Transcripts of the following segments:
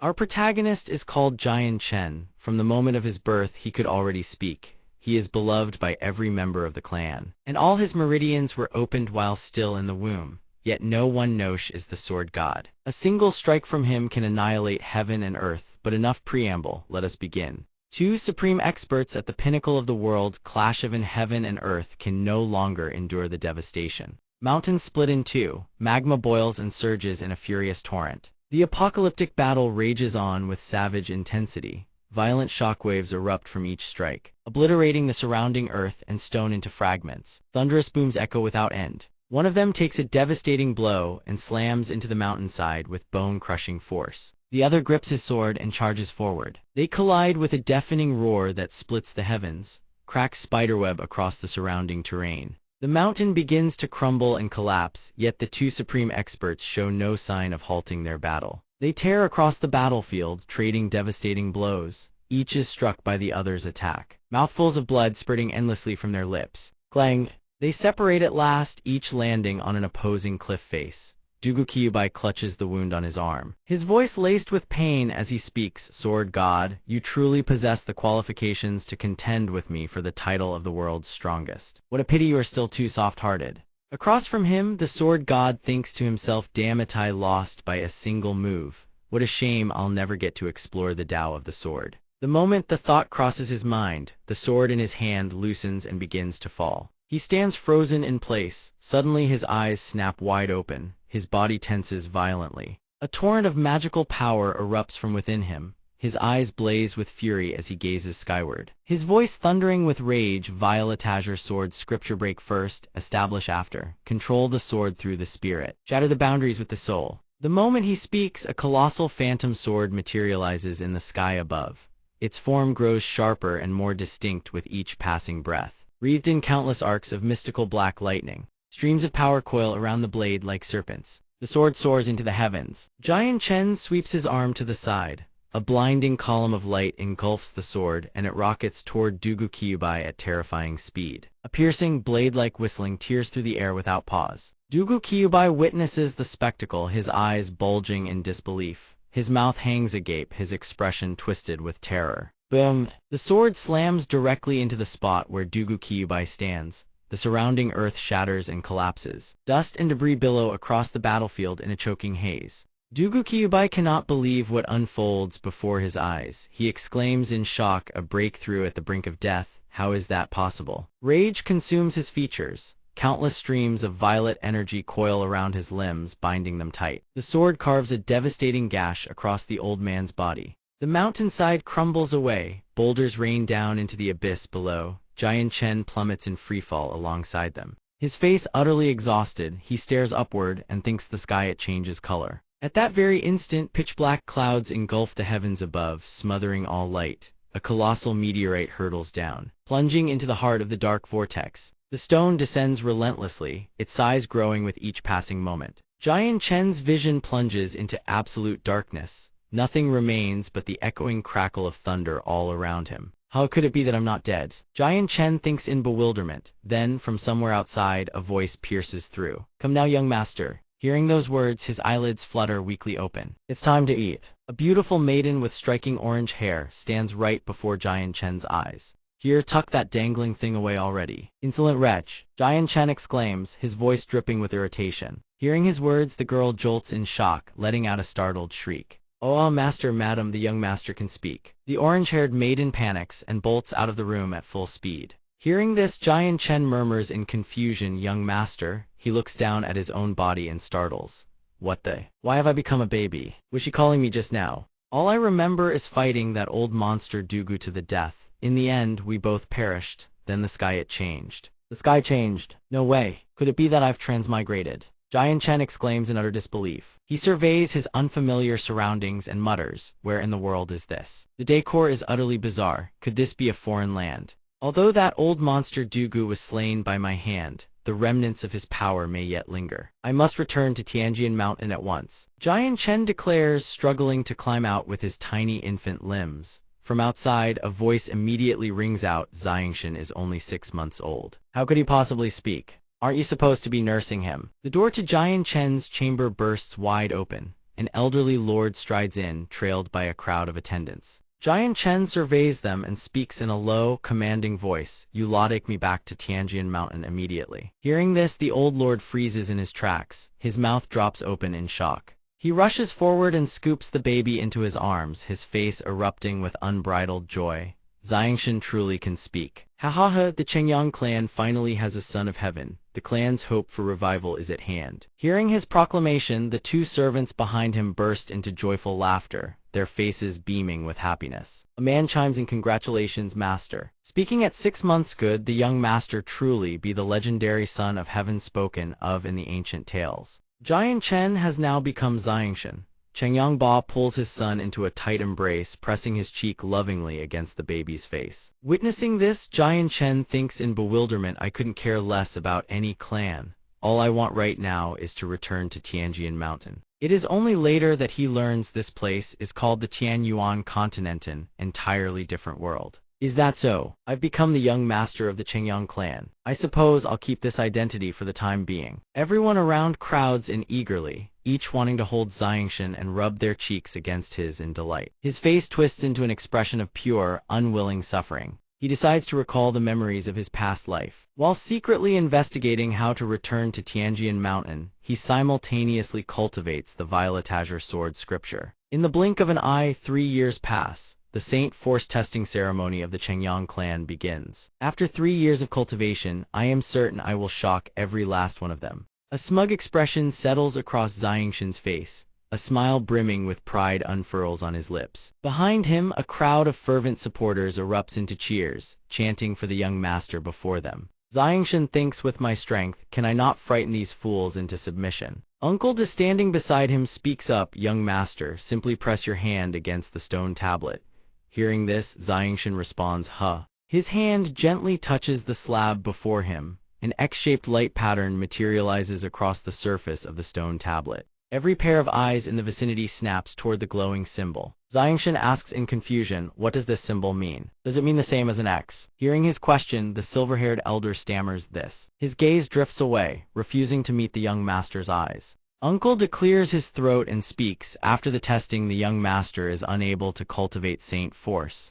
Our protagonist is called Jian Chen. From the moment of his birth, he could already speak. He is beloved by every member of the clan, and all his meridians were opened while still in the womb. Yet no one knows is the sword god. A single strike from him can annihilate heaven and earth, but enough preamble, let us begin. Two supreme experts at the pinnacle of the world clash of in heaven and earth can no longer endure the devastation. Mountains split in two, magma boils and surges in a furious torrent. The apocalyptic battle rages on with savage intensity. Violent shockwaves erupt from each strike, obliterating the surrounding earth and stone into fragments. Thunderous booms echo without end. One of them takes a devastating blow and slams into the mountainside with bone-crushing force. The other grips his sword and charges forward. They collide with a deafening roar that splits the heavens, cracks spiderweb across the surrounding terrain. The mountain begins to crumble and collapse, yet the two supreme experts show no sign of halting their battle. They tear across the battlefield, trading devastating blows. Each is struck by the other's attack, mouthfuls of blood spurting endlessly from their lips. Clang! They separate at last, each landing on an opposing cliff face. Dugu Kyubi clutches the wound on his arm, his voice laced with pain as he speaks. Sword God, you truly possess the qualifications to contend with me for the title of the world's strongest. What a pity you are still too soft-hearted. Across from him, the sword god thinks to himself, damn it, I lost by a single move. What a shame I'll never get to explore the Tao of the sword. The moment the thought crosses his mind, the sword in his hand loosens and begins to fall. He stands frozen in place. Suddenly his eyes snap wide open. His body tenses violently. A torrent of magical power erupts from within him. His eyes blaze with fury as he gazes skyward. His voice thundering with rage. Violet Azure sword, scripture break first, establish after. Control the sword through the spirit. Shatter the boundaries with the soul. The moment he speaks, a colossal phantom sword materializes in the sky above. Its form grows sharper and more distinct with each passing breath. Wreathed in countless arcs of mystical black lightning. Streams of power coil around the blade like serpents. The sword soars into the heavens. Jian Chen sweeps his arm to the side. A blinding column of light engulfs the sword, and it rockets toward Dugu Kyubi at terrifying speed. A piercing, blade-like whistling tears through the air without pause. Dugu Kyubi witnesses the spectacle, his eyes bulging in disbelief. His mouth hangs agape, his expression twisted with terror. Boom! The sword slams directly into the spot where Dugu Kyubi stands. The surrounding earth shatters and collapses. Dust and debris billow across the battlefield in a choking haze. Dugu Kyubi cannot believe what unfolds before his eyes. He exclaims in shock, a breakthrough at the brink of death. How is that possible? Rage consumes his features. Countless streams of violet energy coil around his limbs, binding them tight. The sword carves a devastating gash across the old man's body. The mountainside crumbles away. Boulders rain down into the abyss below. Jian Chen plummets in freefall alongside them. His face utterly exhausted, he stares upward and thinks the sky it changes color. At that very instant, pitch-black clouds engulf the heavens above, smothering all light. A colossal meteorite hurtles down, plunging into the heart of the dark vortex. The stone descends relentlessly, its size growing with each passing moment. Jian Chen's vision plunges into absolute darkness. Nothing remains but the echoing crackle of thunder all around him. How could it be that I'm not dead? Jian Chen thinks in bewilderment. Then, from somewhere outside, a voice pierces through. Come now, young master. Hearing those words, his eyelids flutter weakly open. It's time to eat. A beautiful maiden with striking orange hair stands right before Jian Chen's eyes. Here, tuck that dangling thing away already. Insolent wretch, Jian Chen exclaims, his voice dripping with irritation. Hearing his words, the girl jolts in shock, letting out a startled shriek. Oh, master, madam, the young master can speak. The orange-haired maiden panics and bolts out of the room at full speed. Hearing this, Jian Chen murmurs in confusion, young master. He looks down at his own body and startles. What the? Why have I become a baby? Was she calling me just now? All I remember is fighting that old monster Dugu to the death. In the end, we both perished. Then the sky it changed. The sky changed? No way. Could it be that I've transmigrated? Jian Chen exclaims in utter disbelief. He surveys his unfamiliar surroundings and mutters, where in the world is this? The decor is utterly bizarre. Could this be a foreign land? Although that old monster Dugu was slain by my hand, the remnants of his power may yet linger. I must return to Tianjian Mountain at once. Jian Chen declares, struggling to climb out with his tiny infant limbs. From outside, a voice immediately rings out, Xiangshan is only 6 months old. How could he possibly speak? Aren't you supposed to be nursing him? The door to Jian Chen's chamber bursts wide open, An elderly lord strides in, trailed by a crowd of attendants. Jian Chen surveys them and speaks in a low, commanding voice, "You lot take me back to Tianjin Mountain immediately." Hearing this, the old lord freezes in his tracks. His mouth drops open in shock. He rushes forward and scoops the baby into his arms, his face erupting with unbridled joy. Xiangshan truly can speak. Ha ha ha, the Chengyang clan finally has a son of heaven. The clan's hope for revival is at hand. Hearing his proclamation, the two servants behind him burst into joyful laughter, their faces beaming with happiness. A man chimes in, "Congratulations, master." Speaking at 6 months good, the young master truly be the legendary son of heaven spoken of in the ancient tales. Jian Chen has now become Xiangshan. Chengyang Ba pulls his son into a tight embrace, pressing his cheek lovingly against the baby's face. Witnessing this, Jian Chen thinks in bewilderment, "I couldn't care less about any clan. All I want right now is to return to Tianjin Mountain." It is only later that he learns this place is called the Tianyuan Continent, an entirely different world. Is that so? I've become the young master of the Chengyang clan. I suppose I'll keep this identity for the time being. Everyone around crowds in eagerly, each wanting to hold Xiangshan and rub their cheeks against his in delight. His face twists into an expression of pure, unwilling suffering. He decides to recall the memories of his past life. While secretly investigating how to return to Tianjin Mountain, he simultaneously cultivates the Violet Azure Sword scripture. In the blink of an eye, 3 years pass. The Saint Force testing ceremony of the Chengyang clan begins. After 3 years of cultivation, I am certain I will shock every last one of them. A smug expression settles across Xiangshan's face. A smile brimming with pride unfurls on his lips. Behind him, a crowd of fervent supporters erupts into cheers, chanting for the young master before them. Xiangshan thinks, with my strength, can I not frighten these fools into submission? Uncle De standing beside him speaks up, young master, simply press your hand against the stone tablet. Hearing this, Xiangshan responds, huh. His hand gently touches the slab before him. An X-shaped light pattern materializes across the surface of the stone tablet. Every pair of eyes in the vicinity snaps toward the glowing symbol. Xiangshan asks in confusion, what does this symbol mean? Does it mean the same as an X? Hearing his question, the silver-haired elder stammers this. His gaze drifts away, refusing to meet the young master's eyes. Uncle De clears his throat and speaks. After the testing, the young master is unable to cultivate Saint Force.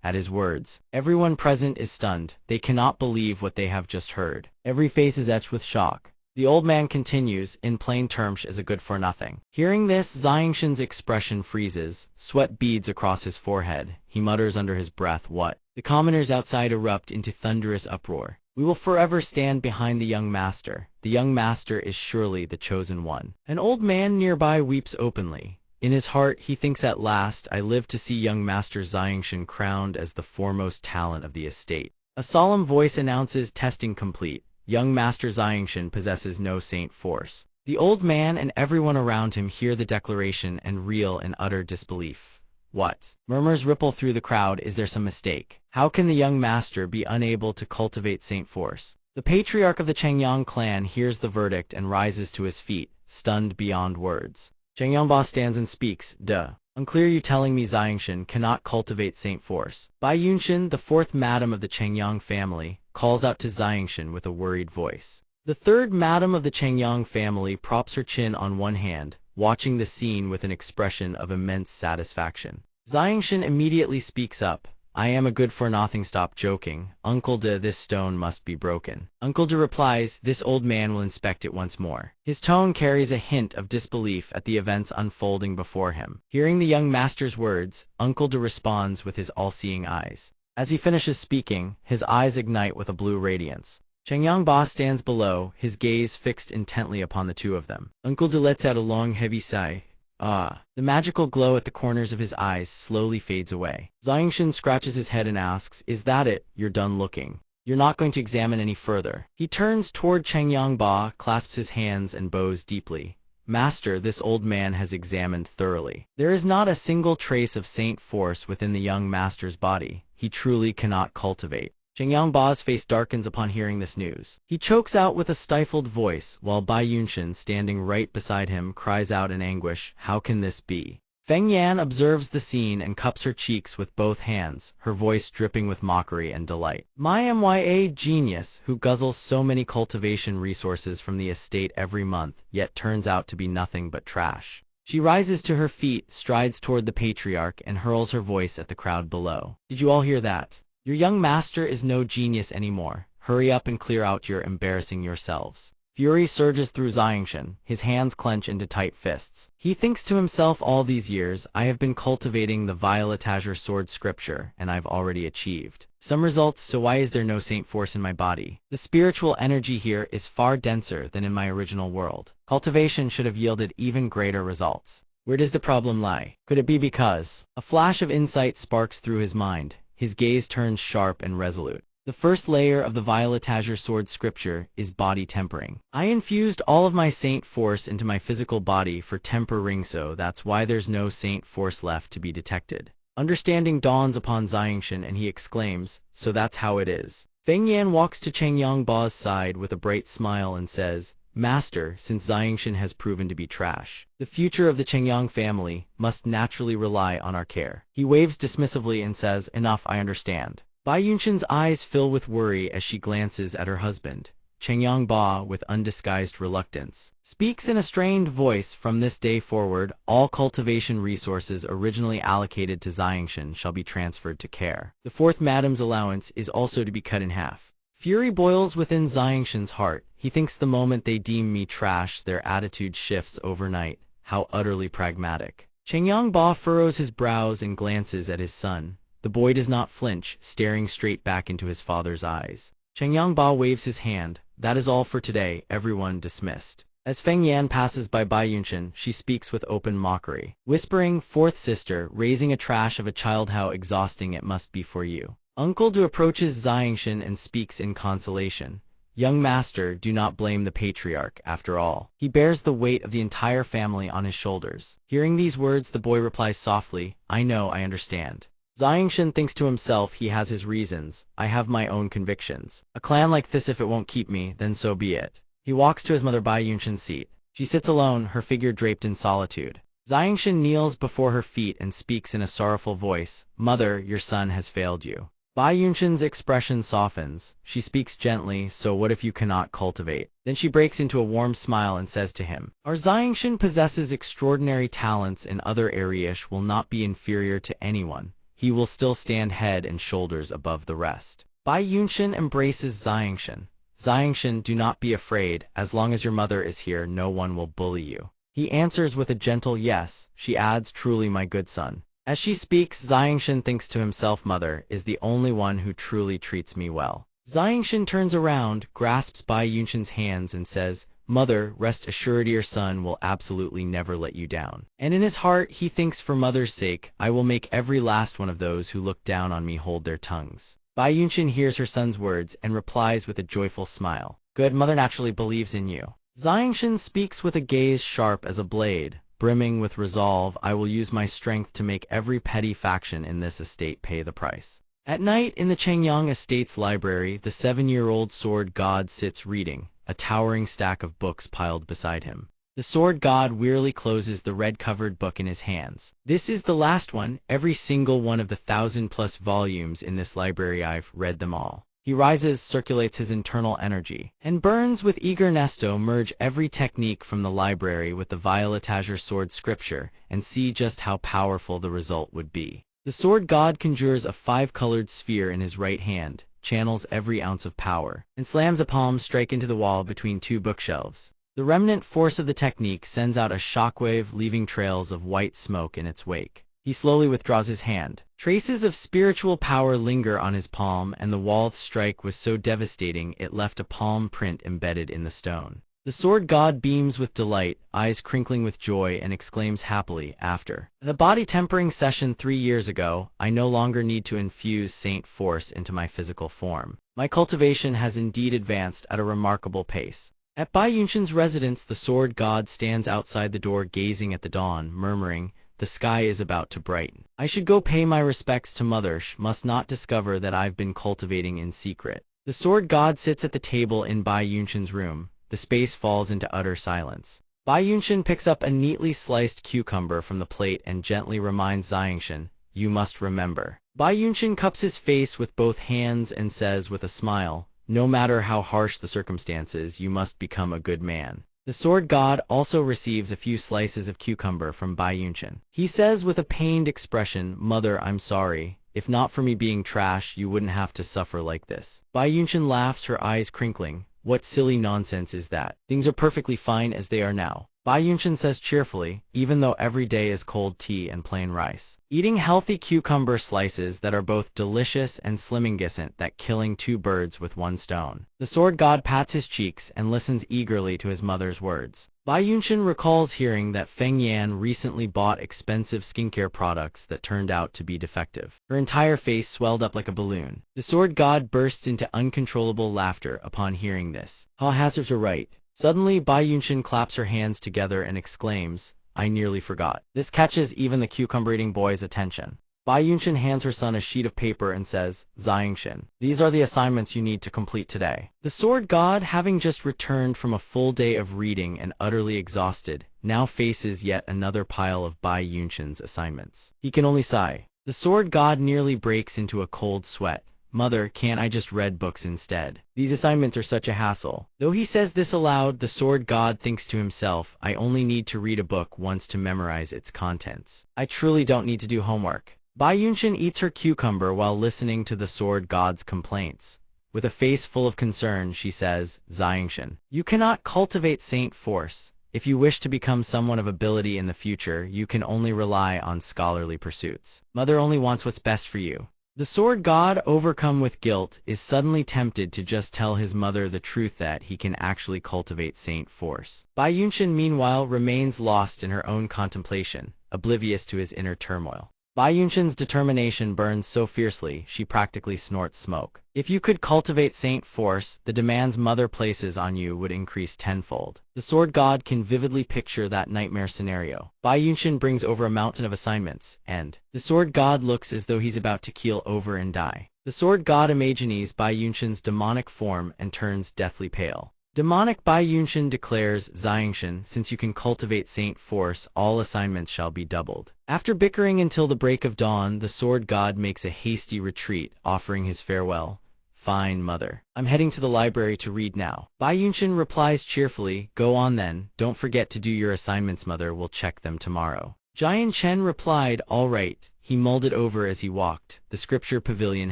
At his words, everyone present is stunned. They cannot believe what they have just heard. Every face is etched with shock. The old man continues, in plain terms, is a good for nothing. Hearing this, Xiangshan's expression freezes, sweat beads across his forehead. He mutters under his breath, what? The commoners outside erupt into thunderous uproar. We will forever stand behind the young master. The young master is surely the chosen one. An old man nearby weeps openly. In his heart, he thinks, at last, I live to see young master Xiangshan crowned as the foremost talent of the estate. A solemn voice announces, testing complete. Young Master Xiangshan possesses no Saint Force. The old man and everyone around him hear the declaration and reel in utter disbelief. What? Murmurs ripple through the crowd. Is there some mistake? How can the young master be unable to cultivate Saint Force? The patriarch of the Chengyang clan hears the verdict and rises to his feet, stunned beyond words. Chengyang Ba stands and speaks, duh. Unclear, you telling me Xiangshan cannot cultivate Saint Force? Bai Yunshan, the fourth madam of the Chengyang family, calls out to Xiangshan with a worried voice. The third madam of the Chengyang family props her chin on one hand, watching the scene with an expression of immense satisfaction. Xiangshan immediately speaks up. I am a good-for-nothing, stop joking. Uncle De, this stone must be broken. Uncle De replies, this old man will inspect it once more. His tone carries a hint of disbelief at the events unfolding before him. Hearing the young master's words, Uncle De responds with his all-seeing eyes. As he finishes speaking, his eyes ignite with a blue radiance. Chengyang Ba stands below, his gaze fixed intently upon the two of them. Uncle De lets out a long, heavy sigh. Ah. The magical glow at the corners of his eyes slowly fades away. Xiangshan scratches his head and asks, is that it? You're done looking. You're not going to examine any further. He turns toward Chengyang Ba, clasps his hands and bows deeply. Master, this old man has examined thoroughly. There is not a single trace of Saint Force within the young master's body. He truly cannot cultivate. Chengyang Ba's face darkens upon hearing this news. He chokes out with a stifled voice, while Bai Yunshan, standing right beside him, cries out in anguish, how can this be? Feng Yan observes the scene and cups her cheeks with both hands, her voice dripping with mockery and delight. My MYA genius, who guzzles so many cultivation resources from the estate every month, yet turns out to be nothing but trash. She rises to her feet, strides toward the patriarch, and hurls her voice at the crowd below. Did you all hear that? Your young master is no genius anymore. Hurry up and clear out, you're embarrassing yourselves. Fury surges through Xiangshan, his hands clench into tight fists. He thinks to himself, all these years, I have been cultivating the Violet Azure Sword scripture, and I've already achieved some results, so why is there no saint force in my body? The spiritual energy here is far denser than in my original world. Cultivation should have yielded even greater results. Where does the problem lie? Could it be because? A flash of insight sparks through his mind. His gaze turns sharp and resolute. The first layer of the Violet Azure Sword scripture is body tempering. I infused all of my saint force into my physical body for tempering, so that's why there's no saint force left to be detected. Understanding dawns upon Xiangshan and he exclaims, so that's how it is. Feng Yan walks to Cheng Yangba's side with a bright smile and says, Master, since Xiangshan has proven to be trash, the future of the Chengyang family must naturally rely on our care. He waves dismissively and says, enough, I understand. Bai Yunshan's eyes fill with worry as she glances at her husband. Cheng Yangba, with undisguised reluctance, speaks in a strained voice, from this day forward, all cultivation resources originally allocated to Xiangshan shall be transferred to care. The fourth madam's allowance is also to be cut in half. Fury boils within Xiangshan's heart. He thinks the moment they deem me trash, their attitude shifts overnight. How utterly pragmatic. Cheng Yangba furrows his brows and glances at his son. The boy does not flinch, staring straight back into his father's eyes. Cheng Yangba waves his hand. That is all for today, everyone dismissed. As Feng Yan passes by Bai Yunshan, she speaks with open mockery, whispering, fourth sister, raising a trash of a child, how exhausting it must be for you. Uncle Du approaches Xiangshan and speaks in consolation. Young master, do not blame the patriarch, after all. He bears the weight of the entire family on his shoulders. Hearing these words, the boy replies softly, I know, I understand. Xiangshan thinks to himself, he has his reasons, I have my own convictions. A clan like this, if it won't keep me, then so be it. He walks to his mother Bai Yunshan's seat. She sits alone, her figure draped in solitude. Xiangshan kneels before her feet and speaks in a sorrowful voice, Mother, your son has failed you. Bai Yunshan's expression softens. She speaks gently, so what if you cannot cultivate? Then she breaks into a warm smile and says to him, our Xiangshan possesses extraordinary talents in other areas, will not be inferior to anyone. He will still stand head and shoulders above the rest. Bai Yunshan embraces Xiangshan. Xiangshan, do not be afraid. As long as your mother is here, no one will bully you. He answers with a gentle yes. She adds, truly, my good son. As she speaks, Xiangshan thinks to himself, mother is the only one who truly treats me well. Xiangshan turns around, grasps Bai Yunshan's hands and says, Mother, rest assured your son will absolutely never let you down. And in his heart, he thinks, for mother's sake, I will make every last one of those who look down on me hold their tongues. Bai Yunshan hears her son's words and replies with a joyful smile. Good, mother naturally believes in you. Xiangshan speaks with a gaze sharp as a blade, brimming with resolve. I will use my strength to make every petty faction in this estate pay the price. At night, in the Chengyang estate's library, the 7-year-old sword god sits reading, a towering stack of books piled beside him. The sword god wearily closes the red-covered book in his hands. This is the last one, every single one of the 1,000+ volumes in this library. I've read them all. He rises, circulates his internal energy, and burns with eagerness to merge every technique from the library with the Violet Azure Sword scripture and see just how powerful the result would be. The sword god conjures a 5-colored sphere in his right hand, channels every ounce of power, and slams a palm strike into the wall between 2 bookshelves. The remnant force of the technique sends out a shockwave, leaving trails of white smoke in its wake. He slowly withdraws his hand. Traces of spiritual power linger on his palm, and the wall's strike was so devastating it left a palm print embedded in the stone. The sword god beams with delight, eyes crinkling with joy, and exclaims happily, after the body tempering session 3 years ago, I no longer need to infuse saint force into my physical form. My cultivation has indeed advanced at a remarkable pace. At Bai Yunshan's residence, the sword god stands outside the door gazing at the dawn, murmuring, the sky is about to brighten. I should go pay my respects to mother. She must not discover that I've been cultivating in secret. The sword god sits at the table in Bai Yunshan's room. The space falls into utter silence. Bai Yunshan picks up a neatly sliced cucumber from the plate and gently reminds Xiangshan, you must remember. Bai Yunshan cups his face with both hands and says with a smile, no matter how harsh the circumstances, you must become a good man. The sword god also receives a few slices of cucumber from Bai Yunshin. He says with a pained expression, "Mother, I'm sorry. If not for me being trash, you wouldn't have to suffer like this." Bai Yunshin laughs, her eyes crinkling. "What silly nonsense is that? Things are perfectly fine as they are now." Bai Yunshin says cheerfully, "Even though every day is cold tea and plain rice. Eating healthy cucumber slices that are both delicious and slimming that killing two birds with one stone." The sword god pats his cheeks and listens eagerly to his mother's words. Bai Yunshin recalls hearing that Feng Yan recently bought expensive skincare products that turned out to be defective. Her entire face swelled up like a balloon. The sword god bursts into uncontrollable laughter upon hearing this. Ha, hazards are right. Suddenly, Bai Yunshin claps her hands together and exclaims, "I nearly forgot." This catches even the cucumber-eating boy's attention. Bai Yunshin hands her son a sheet of paper and says, "Xiangshin, these are the assignments you need to complete today." The sword god, having just returned from a full day of reading and utterly exhausted, now faces yet another pile of Bai Yunshin's assignments. He can only sigh. The sword god nearly breaks into a cold sweat. "Mother, can't I just read books instead? These assignments are such a hassle." Though he says this aloud, the sword god thinks to himself, "I only need to read a book once to memorize its contents. I truly don't need to do homework." Bai Yunshin eats her cucumber while listening to the sword god's complaints. With a face full of concern, she says, "Xiangshin, you cannot cultivate saint force. If you wish to become someone of ability in the future, you can only rely on scholarly pursuits. Mother only wants what's best for you." The sword god, overcome with guilt, is suddenly tempted to just tell his mother the truth that he can actually cultivate saint force. Bai Yunshin, meanwhile, remains lost in her own contemplation, oblivious to his inner turmoil. Bai Yunshin's determination burns so fiercely, she practically snorts smoke. If you could cultivate saint force, the demands mother places on you would increase tenfold. The sword god can vividly picture that nightmare scenario. Bai Yunshin brings over a mountain of assignments, and the sword god looks as though he's about to keel over and die. The sword god imagines Bai Yunshin's demonic form and turns deathly pale. Demonic Bai Yunshin declares, "Xiangshin, since you can cultivate saint force, all assignments shall be doubled." After bickering until the break of dawn, the sword god makes a hasty retreat, offering his farewell. "Fine, mother. I'm heading to the library to read now." Bai Yunshin replies cheerfully, "Go on then. Don't forget to do your assignments, mother. We'll check them tomorrow." Jian Chen replied, "All right." He mulled it over as he walked. The scripture pavilion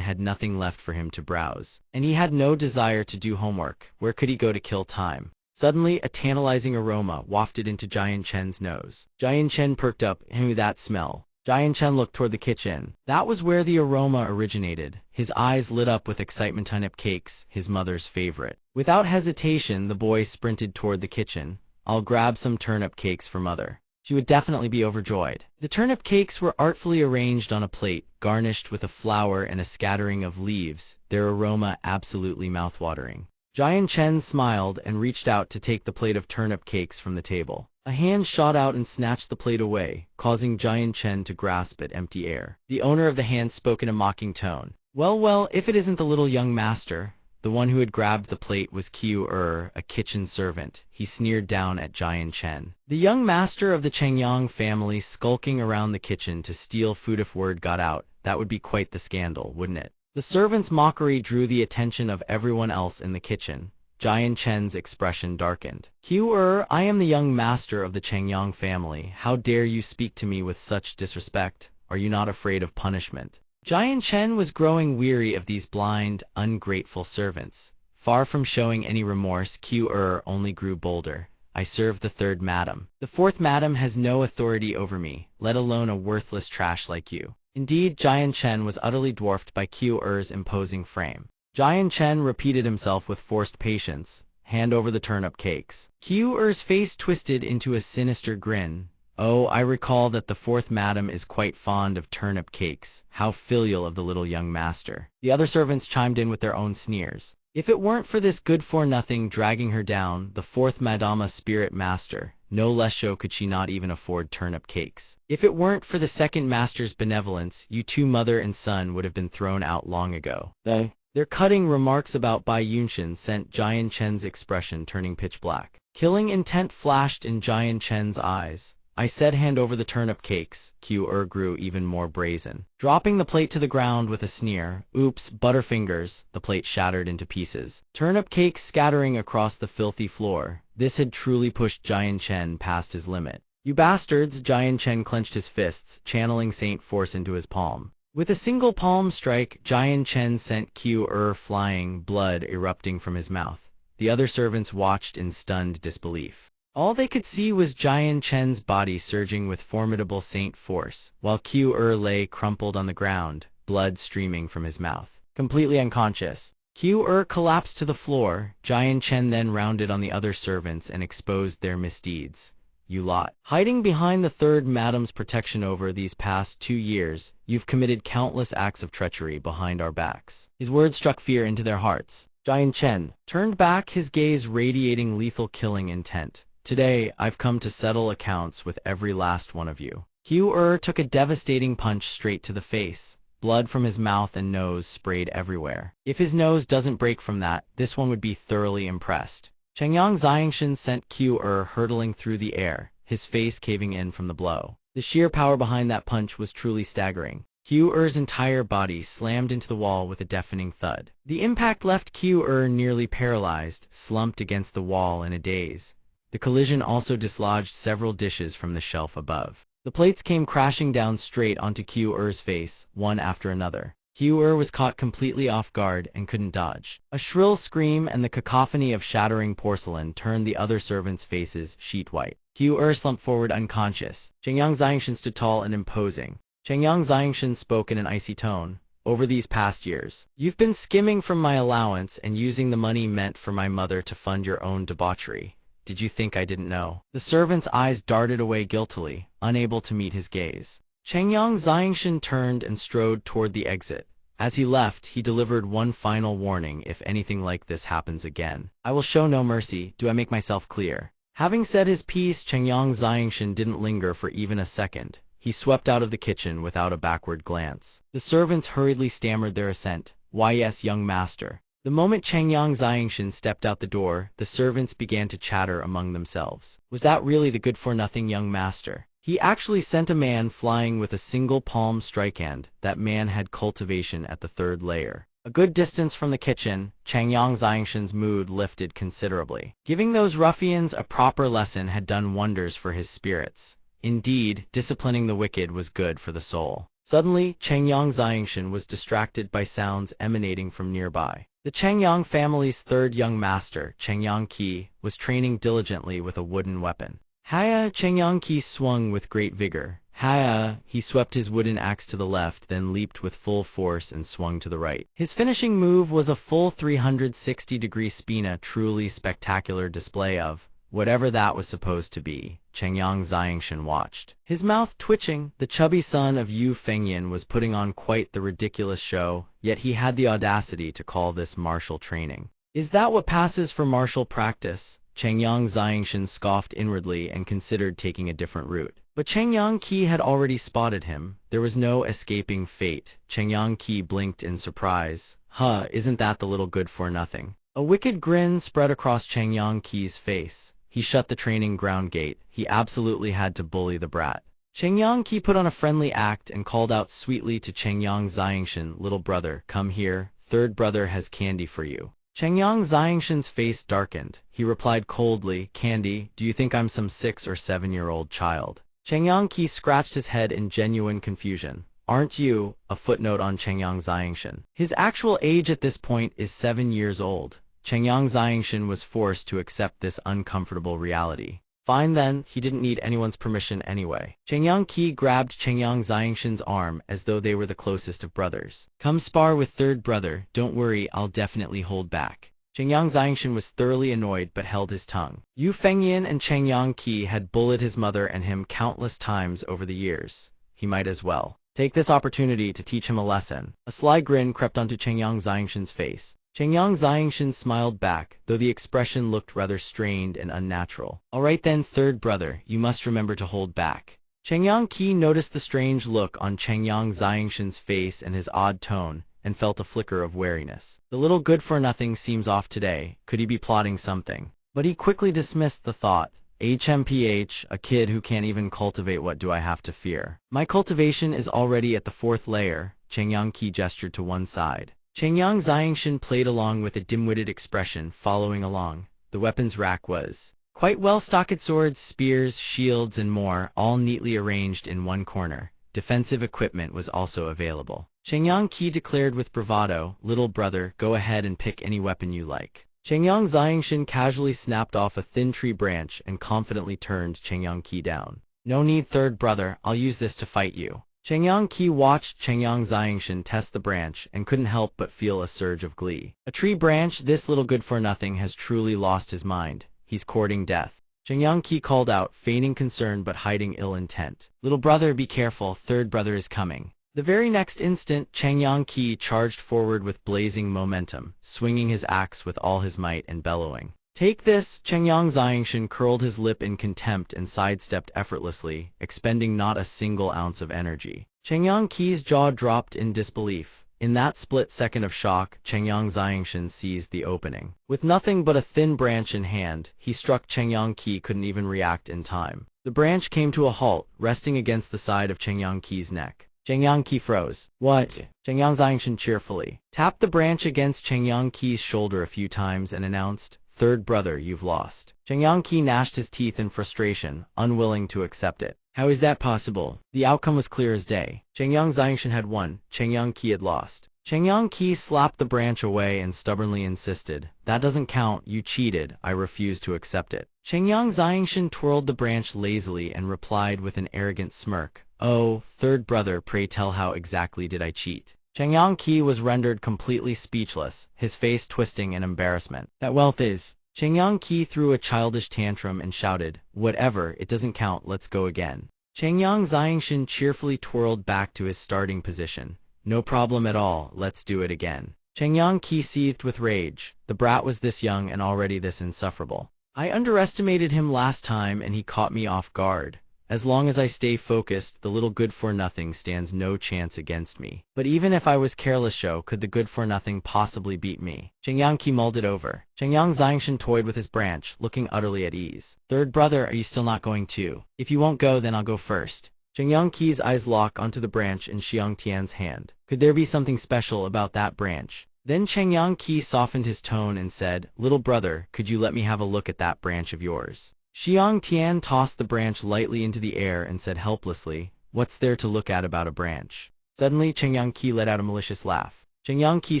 had nothing left for him to browse, and he had no desire to do homework. Where could he go to kill time? Suddenly, a tantalizing aroma wafted into Jian Chen's nose. Jian Chen perked up. "Ew, that smell." Jian Chen looked toward the kitchen. That was where the aroma originated. His eyes lit up with excitement. Turnip cakes, his mother's favorite. Without hesitation, the boy sprinted toward the kitchen. "I'll grab some turnip cakes for mother. She would definitely be overjoyed." The turnip cakes were artfully arranged on a plate, garnished with a flower and a scattering of leaves, their aroma absolutely mouthwatering. Jian Chen smiled and reached out to take the plate of turnip cakes from the table. A hand shot out and snatched the plate away, causing Jian Chen to grasp at empty air. The owner of the hand spoke in a mocking tone. Well, if it isn't the little young master." The one who had grabbed the plate was Qiu a kitchen servant. He sneered down at Jian Chen. The young master of the Chengyang family skulking around the kitchen to steal food. If word got out, that would be quite the scandal, wouldn't it? The servant's mockery drew the attention of everyone else in the kitchen. Jian Chen's expression darkened. "Qiu, I am the young master of the Chengyang family. How dare you speak to me with such disrespect? Are you not afraid of punishment?" Jian Chen was growing weary of these blind, ungrateful servants. Far from showing any remorse, Qiu only grew bolder. "I serve the third madam. The fourth madam has no authority over me, let alone a worthless trash like you." Indeed, Jian Chen was utterly dwarfed by Qiu's imposing frame. Jian Chen repeated himself with forced patience, "Hand over the turnip cakes." Qiu's face twisted into a sinister grin. "Oh, I recall that the fourth madam is quite fond of turnip cakes. How filial of the little young master." The other servants chimed in with their own sneers. If it weren't for this good-for-nothing dragging her down, the fourth madama's spirit master, no less so could she not even afford turnip cakes. If it weren't for the second master's benevolence, you two mother and son would have been thrown out long ago. Their cutting remarks about Bai Yunshin sent Jian Chen's expression turning pitch black. Killing intent flashed in Jian Chen's eyes. "I said hand over the turnip cakes." Qiu grew even more brazen. Dropping the plate to the ground with a sneer, "Oops, butterfingers." The plate shattered into pieces. Turnip cakes scattering across the filthy floor. This had truly pushed Jian Chen past his limit. "You bastards!" Jian Chen clenched his fists, channeling Saint Force into his palm. With a single palm strike, Jian Chen sent Qi flying, blood erupting from his mouth. The other servants watched in stunned disbelief. All they could see was Jian Chen's body surging with formidable Saint Force, while Qi lay crumpled on the ground, blood streaming from his mouth. Completely unconscious, Qi collapsed to the floor. Jian Chen then rounded on the other servants and exposed their misdeeds. "You lot. Hiding behind the third madam's protection over these past 2 years, you've committed countless acts of treachery behind our backs." His words struck fear into their hearts. Jian Chen turned back, his gaze radiating lethal killing intent. "Today, I've come to settle accounts with every last one of you." Qi took a devastating punch straight to the face. Blood from his mouth and nose sprayed everywhere. If his nose doesn't break from that, this one would be thoroughly impressed. Chengyang Xiangshan sent Qi hurtling through the air, his face caving in from the blow. The sheer power behind that punch was truly staggering. Qi's entire body slammed into the wall with a deafening thud. The impact left Qi nearly paralyzed, slumped against the wall in a daze. The collision also dislodged several dishes from the shelf above. The plates came crashing down straight onto Qi's face, one after another. Qi was caught completely off guard and couldn't dodge. A shrill scream and the cacophony of shattering porcelain turned the other servants' faces sheet white. Qi slumped forward unconscious. Chengyang Xiangshan stood tall and imposing. Chengyang Xiangshan spoke in an icy tone. "Over these past years, you've been skimming from my allowance and using the money meant for my mother to fund your own debauchery. Did you think I didn't know?" The servant's eyes darted away guiltily, unable to meet his gaze. Chengyang Xiangshan turned and strode toward the exit. As he left, he delivered one final warning: "If anything like this happens again, I will show no mercy. Do I make myself clear?" Having said his piece, Chengyang Xiangshan didn't linger for even a second. He swept out of the kitchen without a backward glance. The servants hurriedly stammered their assent. "Why, yes, young master." The moment Chengyang Xiangshan stepped out the door, the servants began to chatter among themselves. Was that really the good-for-nothing young master? He actually sent a man flying with a single palm strike, and that man had cultivation at the 3rd layer. A good distance from the kitchen, Chengyang Xiangshan's mood lifted considerably. Giving those ruffians a proper lesson had done wonders for his spirits. Indeed, disciplining the wicked was good for the soul. Suddenly, Chengyang Xiangshan was distracted by sounds emanating from nearby. The Chengyang family's 3rd young master, Chengyang Qi, was training diligently with a wooden weapon. "Haya!" Chengyang Qi swung with great vigor. "Haya!" He swept his wooden axe to the left, then leaped with full force and swung to the right. His finishing move was a full 360-degree spin, a truly spectacular display of whatever that was supposed to be. Chengyang Xiangshan watched, his mouth twitching. The chubby son of Yu Fengyan was putting on quite the ridiculous show, yet he had the audacity to call this martial training. "Is that what passes for martial practice?" Chengyang Xiangshan scoffed inwardly and considered taking a different route. But Chengyang Qi had already spotted him. There was no escaping fate. Chengyang Qi blinked in surprise. "Huh, isn't that the little good-for-nothing?" A wicked grin spread across Chengyang Qi's face. He shut the training ground gate. He absolutely had to bully the brat. Chengyang Qi put on a friendly act and called out sweetly to Chengyang Xiangshan, "Little brother, come here. 3rd brother has candy for you." Chengyang Xiangshan's face darkened. He replied coldly, "Candy? Do you think I'm some 6 or 7-year-old child?" Chengyang Qi scratched his head in genuine confusion. "Aren't you?" A footnote on Chengyang Xiangshan. His actual age at this point is 7 years old. Chengyang Xiangshan was forced to accept this uncomfortable reality. Fine then, he didn't need anyone's permission anyway. Chengyang Qi grabbed Chengyang Xiangshan's arm as though they were the closest of brothers. "Come spar with 3rd brother, don't worry, I'll definitely hold back." Chengyang Xiangshan was thoroughly annoyed but held his tongue. Yu Fengyan and Chengyang Qi had bullied his mother and him countless times over the years. He might as well take this opportunity to teach him a lesson. A sly grin crept onto Chengyang Xiangshan's face. Chengyang Xiangshan smiled back, though the expression looked rather strained and unnatural. "All right then, 3rd brother, you must remember to hold back." Chengyang Qi noticed the strange look on Chengyang Xiangshan's face and his odd tone, and felt a flicker of wariness. The little good-for-nothing seems off today. Could he be plotting something? But he quickly dismissed the thought. "HMPH, a kid who can't even cultivate, what do I have to fear? My cultivation is already at the 4th layer." Chengyang Qi gestured to one side. Chengyang Xiangshan played along with a dim-witted expression, following along. The weapons rack was Quite well-stocked swords, spears, shields, and more, all neatly arranged in one corner. Defensive equipment was also available. Chengyang Qi declared with bravado, "Little brother, go ahead and pick any weapon you like." Chengyang Xiangshan casually snapped off a thin tree branch and confidently turned Chengyang Qi down. "No need, third brother, I'll use this to fight you." Chengyang Qi watched Chengyang Xiangshan test the branch and couldn't help but feel a surge of glee. A tree branch, this little good-for-nothing has truly lost his mind. He's courting death. Chengyang Qi called out, feigning concern but hiding ill intent. "Little brother, be careful, third brother is coming." The very next instant, Chengyang Qi charged forward with blazing momentum, swinging his axe with all his might and bellowing. "Take this!" Chengyang Xiangshan curled his lip in contempt and sidestepped effortlessly, expending not a single ounce of energy. Chengyang Qi's jaw dropped in disbelief. In that split second of shock, Chengyang Xiangshan seized the opening. With nothing but a thin branch in hand, he struck. Chengyang Qi couldn't even react in time. The branch came to a halt, resting against the side of Chengyang Qi's neck. Chengyang Qi froze. "What?" Chengyang Xiangshan cheerfully tapped the branch against Chengyang Qi's shoulder a few times and announced, "Third brother, you've lost." Chengyang Qi gnashed his teeth in frustration, unwilling to accept it. How is that possible? The outcome was clear as day. Chengyang Xiangshan had won, Chengyang Qi had lost. Chengyang Qi slapped the branch away and stubbornly insisted, "That doesn't count, you cheated, I refuse to accept it." Chengyang Xiangshan twirled the branch lazily and replied with an arrogant smirk, "Oh, third brother, pray tell how exactly did I cheat?" Chengyang Qi was rendered completely speechless, his face twisting in embarrassment. "That wealth is..." Chengyang Qi threw a childish tantrum and shouted, "Whatever, it doesn't count, let's go again." Chengyang Xiangshan cheerfully twirled back to his starting position. "No problem at all, let's do it again." Chengyang Qi seethed with rage. The brat was this young and already this insufferable. "I underestimated him last time and he caught me off guard. As long as I stay focused, the little good-for-nothing stands no chance against me. But even if I was careless, could the good-for-nothing possibly beat me?" Chengyang Qi mulled it over. Chengyang Xiangshan toyed with his branch, looking utterly at ease. "Third brother, are you still not going to? If you won't go, then I'll go first." Chengyang Qi's eyes locked onto the branch in Xiang Tian's hand. Could there be something special about that branch? Then Chengyang Qi softened his tone and said, "Little brother, could you let me have a look at that branch of yours?" Xiang Tian tossed the branch lightly into the air and said helplessly, "What's there to look at about a branch?" Suddenly, Chengyang Qi let out a malicious laugh. Chengyang Qi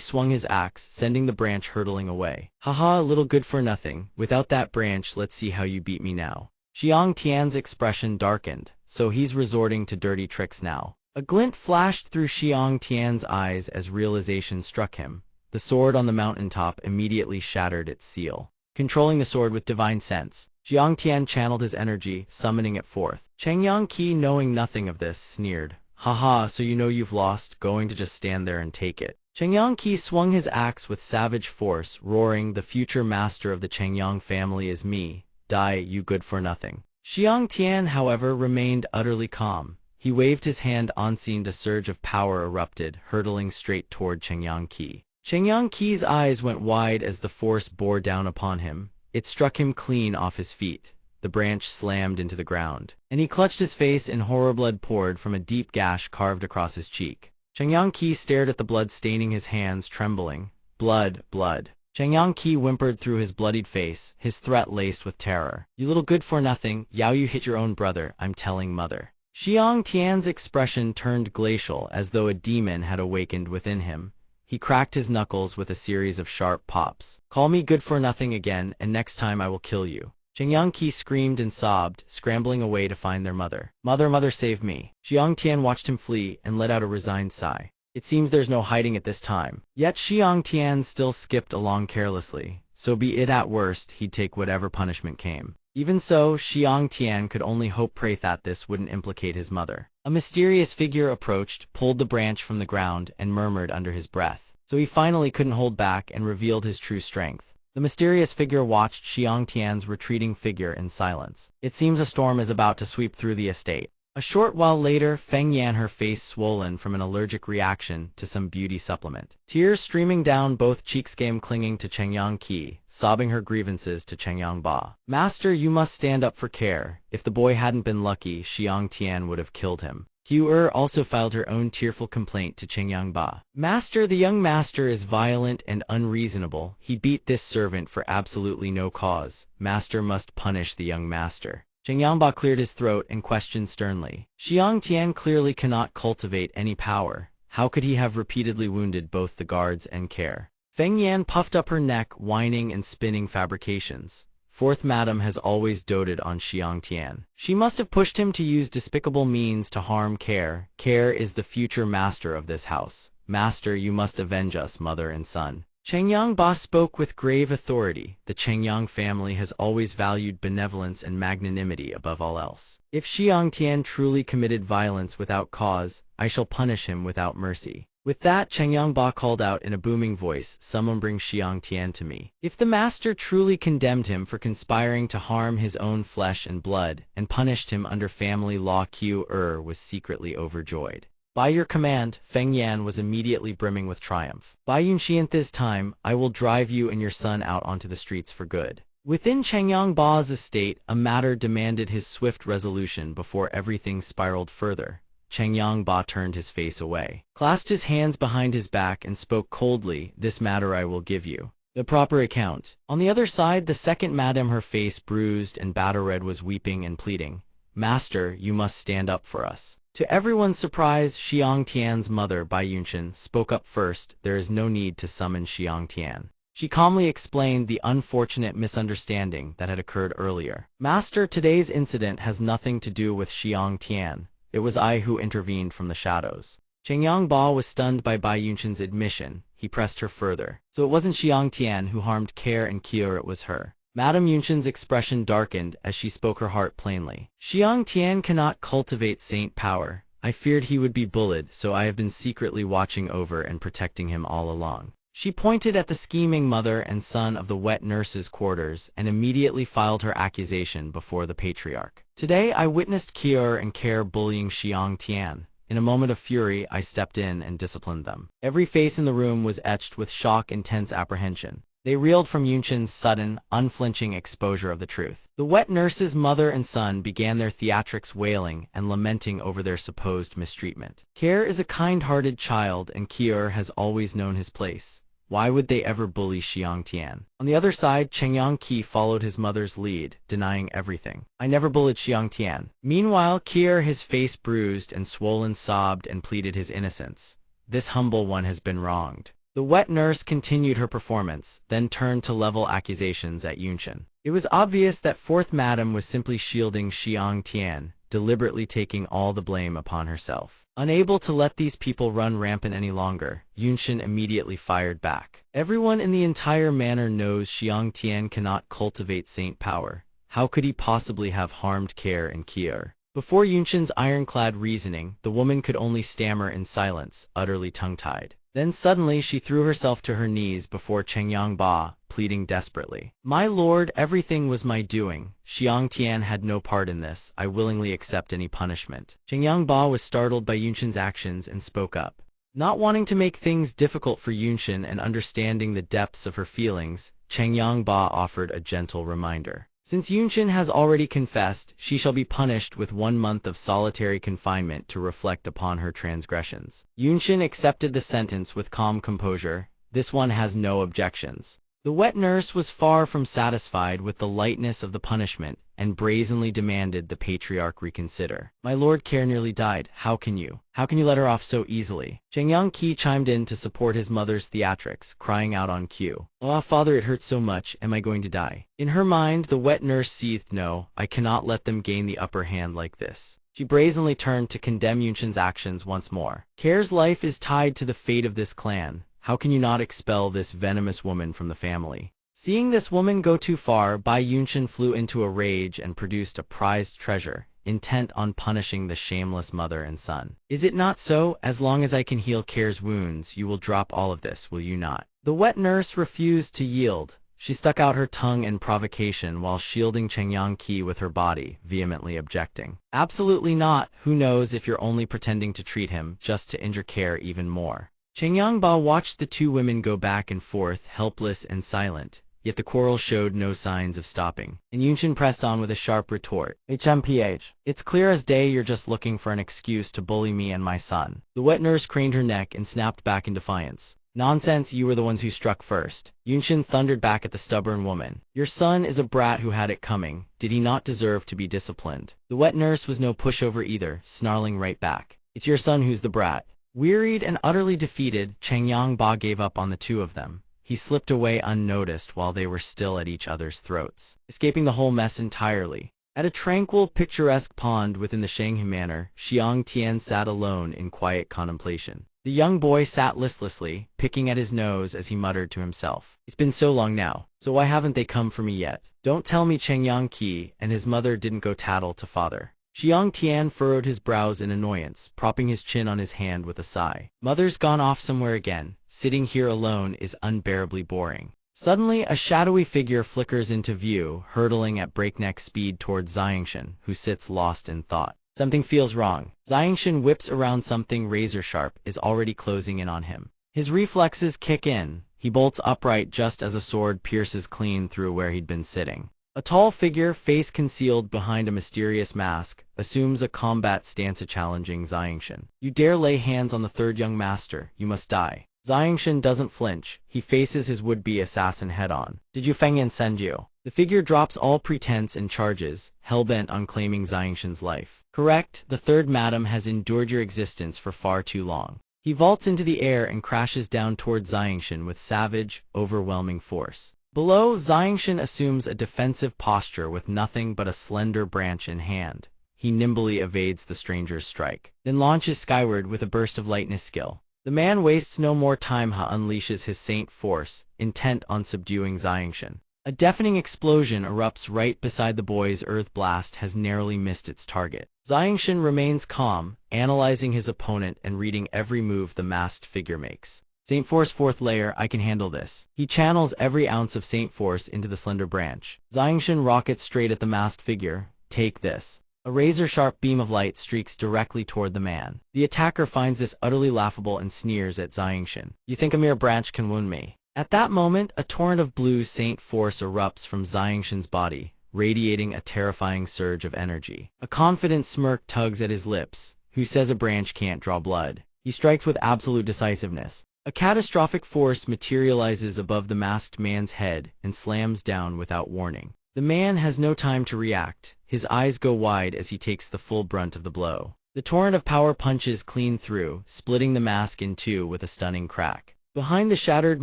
swung his axe, sending the branch hurtling away. "Haha, little good-for-nothing. Without that branch, let's see how you beat me now." Xiang Tian's expression darkened. So he's resorting to dirty tricks now. A glint flashed through Xiang Tian's eyes as realization struck him. The sword on the mountaintop immediately shattered its seal. Controlling the sword with divine sense, Xiang Tian channeled his energy, summoning it forth. Chengyang Qi, knowing nothing of this, sneered. "Haha, so you know you've lost, going to just stand there and take it." Chengyang Qi swung his axe with savage force, roaring, "The future master of the Chengyang family is me. Die, you good-for-nothing." Xiang Tian, however, remained utterly calm. He waved his hand unseen. A surge of power erupted, hurtling straight toward Chengyang Qi. Chengyang Qi's eyes went wide as the force bore down upon him. It struck him clean off his feet. The branch slammed into the ground, and he clutched his face in horror. Blood poured from a deep gash carved across his cheek. Chengyang Qi stared at the blood staining his hands, trembling. "Blood, blood." Chengyang Qi whimpered through his bloodied face, his threat laced with terror. "You little good-for-nothing, Yao, you hit your own brother, I'm telling mother." Xiang Tian's expression turned glacial, as though a demon had awakened within him. He cracked his knuckles with a series of sharp pops. "Call me good-for-nothing again, and next time I will kill you." Chengyang Qi screamed and sobbed, scrambling away to find their mother. "Mother, mother, save me." Xiang Tian watched him flee and let out a resigned sigh. It seems there's no hiding it this time. Yet Xiang Tian still skipped along carelessly. So be it, at worst, he'd take whatever punishment came. Even so, Xiang Tian could only hope pray that this wouldn't implicate his mother. A mysterious figure approached, pulled the branch from the ground, and murmured under his breath. So he finally couldn't hold back and revealed his true strength. The mysterious figure watched Xiang Tian's retreating figure in silence. It seems a storm is about to sweep through the estate. A short while later, Feng Yan, her face swollen from an allergic reaction to some beauty supplement. Tears streaming down both cheeks, came clinging to Chengyang Qi, sobbing her grievances to Chengyang Ba. "Master, you must stand up for care. If the boy hadn't been lucky, Xiang Tian would have killed him." Qiu also filed her own tearful complaint to Chengyangba. Master, the young master is violent and unreasonable. He beat this servant for absolutely no cause. Master must punish the young master. Chengyangba cleared his throat and questioned sternly. Xiang Tian clearly cannot cultivate any power. How could he have repeatedly wounded both the guards and Care? Feng Yan puffed up her neck, whining and spinning fabrications. Fourth Madam has always doted on Xiang Tian. She must have pushed him to use despicable means to harm Care. Care is the future master of this house. Master, you must avenge us, mother and son. Chengyang Ba spoke with grave authority. The Chengyang family has always valued benevolence and magnanimity above all else. If Xiang Tian truly committed violence without cause, I shall punish him without mercy. With that, Chengyang Ba called out in a booming voice, "Someone bring Xiang Tian to me." If the master truly condemned him for conspiring to harm his own flesh and blood, and punished him under family law, Qiu was secretly overjoyed. By your command, Feng Yan was immediately brimming with triumph. By Yunxian, this time, I will drive you and your son out onto the streets for good. Within Chengyang Ba's estate, a matter demanded his swift resolution before everything spiraled further. Chengyang Ba turned his face away, clasped his hands behind his back and spoke coldly, "This matter I will give you the proper account." On the other side, the second madam, her face bruised and battle-red, was weeping and pleading, "Master, you must stand up for us." To everyone's surprise, Xiang Tian's mother, Bai Yunshan, spoke up first. There is no need to summon Xiang Tian. She calmly explained the unfortunate misunderstanding that had occurred earlier. Master, today's incident has nothing to do with Xiang Tian. It was I who intervened from the shadows. Chengyang Ba was stunned by Bai Yunshan's admission. He pressed her further. So it wasn't Xiang Tian who harmed Care and Qiu, it was her. Madame Yunshan's expression darkened as she spoke her heart plainly. Xiang Tian cannot cultivate saint power. I feared he would be bullied, so I have been secretly watching over and protecting him all along. She pointed at the scheming mother and son of the wet nurse's quarters and immediately filed her accusation before the patriarch. Today I witnessed Qiu and Care bullying Xiang Tian. In a moment of fury, I stepped in and disciplined them. Every face in the room was etched with shock and tense apprehension. They reeled from Yunshan's sudden, unflinching exposure of the truth. The wet nurse's mother and son began their theatrics, wailing and lamenting over their supposed mistreatment. Care is a kind-hearted child and Qiu has always known his place. Why would they ever bully Xiang Tian? On the other side, Chengyang Qi followed his mother's lead, denying everything. I never bullied Xiang Tian. Meanwhile, Qiu, his face bruised and swollen, sobbed and pleaded his innocence. This humble one has been wronged. The wet nurse continued her performance, then turned to level accusations at Yunshan. It was obvious that fourth madam was simply shielding Xiang Tian, deliberately taking all the blame upon herself. Unable to let these people run rampant any longer, Yunshan immediately fired back. Everyone in the entire manor knows Xiang Tian cannot cultivate saint power. How could he possibly have harmed Care and Qiu? Before Yunshan's ironclad reasoning, the woman could only stammer in silence, utterly tongue-tied. Then suddenly she threw herself to her knees before Chengyang Ba, pleading desperately. My lord, everything was my doing. Xiang Tian had no part in this. I willingly accept any punishment. Chengyang Ba was startled by Yunshan's actions and spoke up. Not wanting to make things difficult for Yunshan and understanding the depths of her feelings, Chengyang Ba offered a gentle reminder. Since Yunshan has already confessed, she shall be punished with 1 month of solitary confinement to reflect upon her transgressions. Yunshan accepted the sentence with calm composure. This one has no objections. The wet nurse was far from satisfied with the lightness of the punishment and brazenly demanded the patriarch reconsider. My lord, Care nearly died. How can you let her off so easily? Chengyang Qi chimed in to support his mother's theatrics, crying out on cue. Ah, father, it hurts so much. Am I going to die? In her mind, the wet nurse seethed. No, I cannot let them gain the upper hand like this. She brazenly turned to condemn Yunshan's actions once more. Care's life is tied to the fate of this clan. How can you not expel this venomous woman from the family? Seeing this woman go too far, Bai Yunshan flew into a rage and produced a prized treasure, intent on punishing the shameless mother and son. Is it not so? As long as I can heal Care's wounds, you will drop all of this, will you not? The wet nurse refused to yield. She stuck out her tongue in provocation while shielding Chengyang Qi with her body, vehemently objecting. Absolutely not. Who knows if you're only pretending to treat him just to injure Care even more. Chengyang Ba watched the two women go back and forth, helpless and silent. yet the quarrel showed no signs of stopping. And Yunshin pressed on with a sharp retort. HMPH. It's clear as day you're just looking for an excuse to bully me and my son. The wet nurse craned her neck and snapped back in defiance. Nonsense, you were the ones who struck first. Yunshin thundered back at the stubborn woman. Your son is a brat who had it coming. Did he not deserve to be disciplined? The wet nurse was no pushover either, snarling right back. It's your son who's the brat. Wearied and utterly defeated, Changyang Ba gave up on the two of them. He slipped away unnoticed while they were still at each other's throats, escaping the whole mess entirely. At a tranquil, picturesque pond within the Shanghai Manor, Xiang Tian sat alone in quiet contemplation. The young boy sat listlessly, picking at his nose as he muttered to himself. It's been so long now, so why haven't they come for me yet? Don't tell me Changyang Qi and his mother didn't go tattle to father. Xiang Tian furrowed his brows in annoyance, propping his chin on his hand with a sigh. Mother's gone off somewhere again. Sitting here alone is unbearably boring. Suddenly, a shadowy figure flickers into view, hurtling at breakneck speed toward Xiangshan, who sits lost in thought. Something feels wrong. Xiangshan whips around. Something razor-sharp is already closing in on him. His reflexes kick in. He bolts upright just as a sword pierces clean through where he'd been sitting. A tall figure, face concealed behind a mysterious mask, assumes a combat stance challenging Xiangshan. You dare lay hands on the third young master, you must die. Xiangshan doesn't flinch. He faces his would-be assassin head-on. Did you Feng Yan send you? The figure drops all pretense and charges, hell-bent on claiming Xiangshan's life. Correct, the third madam has endured your existence for far too long. He vaults into the air and crashes down toward Xiangshan with savage, overwhelming force. Below, Xiangshan assumes a defensive posture with nothing but a slender branch in hand. He nimbly evades the stranger's strike, then launches skyward with a burst of lightness skill. The man wastes no more time. Unleashes his Saint Force, intent on subduing Xiangshan. A deafening explosion erupts right beside the boy's earth blast has narrowly missed its target. Xiangshan remains calm, analyzing his opponent and reading every move the masked figure makes. Saint Force fourth layer, I can handle this. He channels every ounce of Saint Force into the slender branch. Xiangshan rockets straight at the masked figure. Take this. A razor-sharp beam of light streaks directly toward the man. The attacker finds this utterly laughable and sneers at Xiangshan. You think a mere branch can wound me? At that moment, a torrent of blue Saint Force erupts from Xiangshan's body, radiating a terrifying surge of energy. A confident smirk tugs at his lips. Who says a branch can't draw blood? He strikes with absolute decisiveness. A catastrophic force materializes above the masked man's head and slams down without warning. The man has no time to react. His eyes go wide as he takes the full brunt of the blow. The torrent of power punches clean through, splitting the mask in two with a stunning crack. Behind the shattered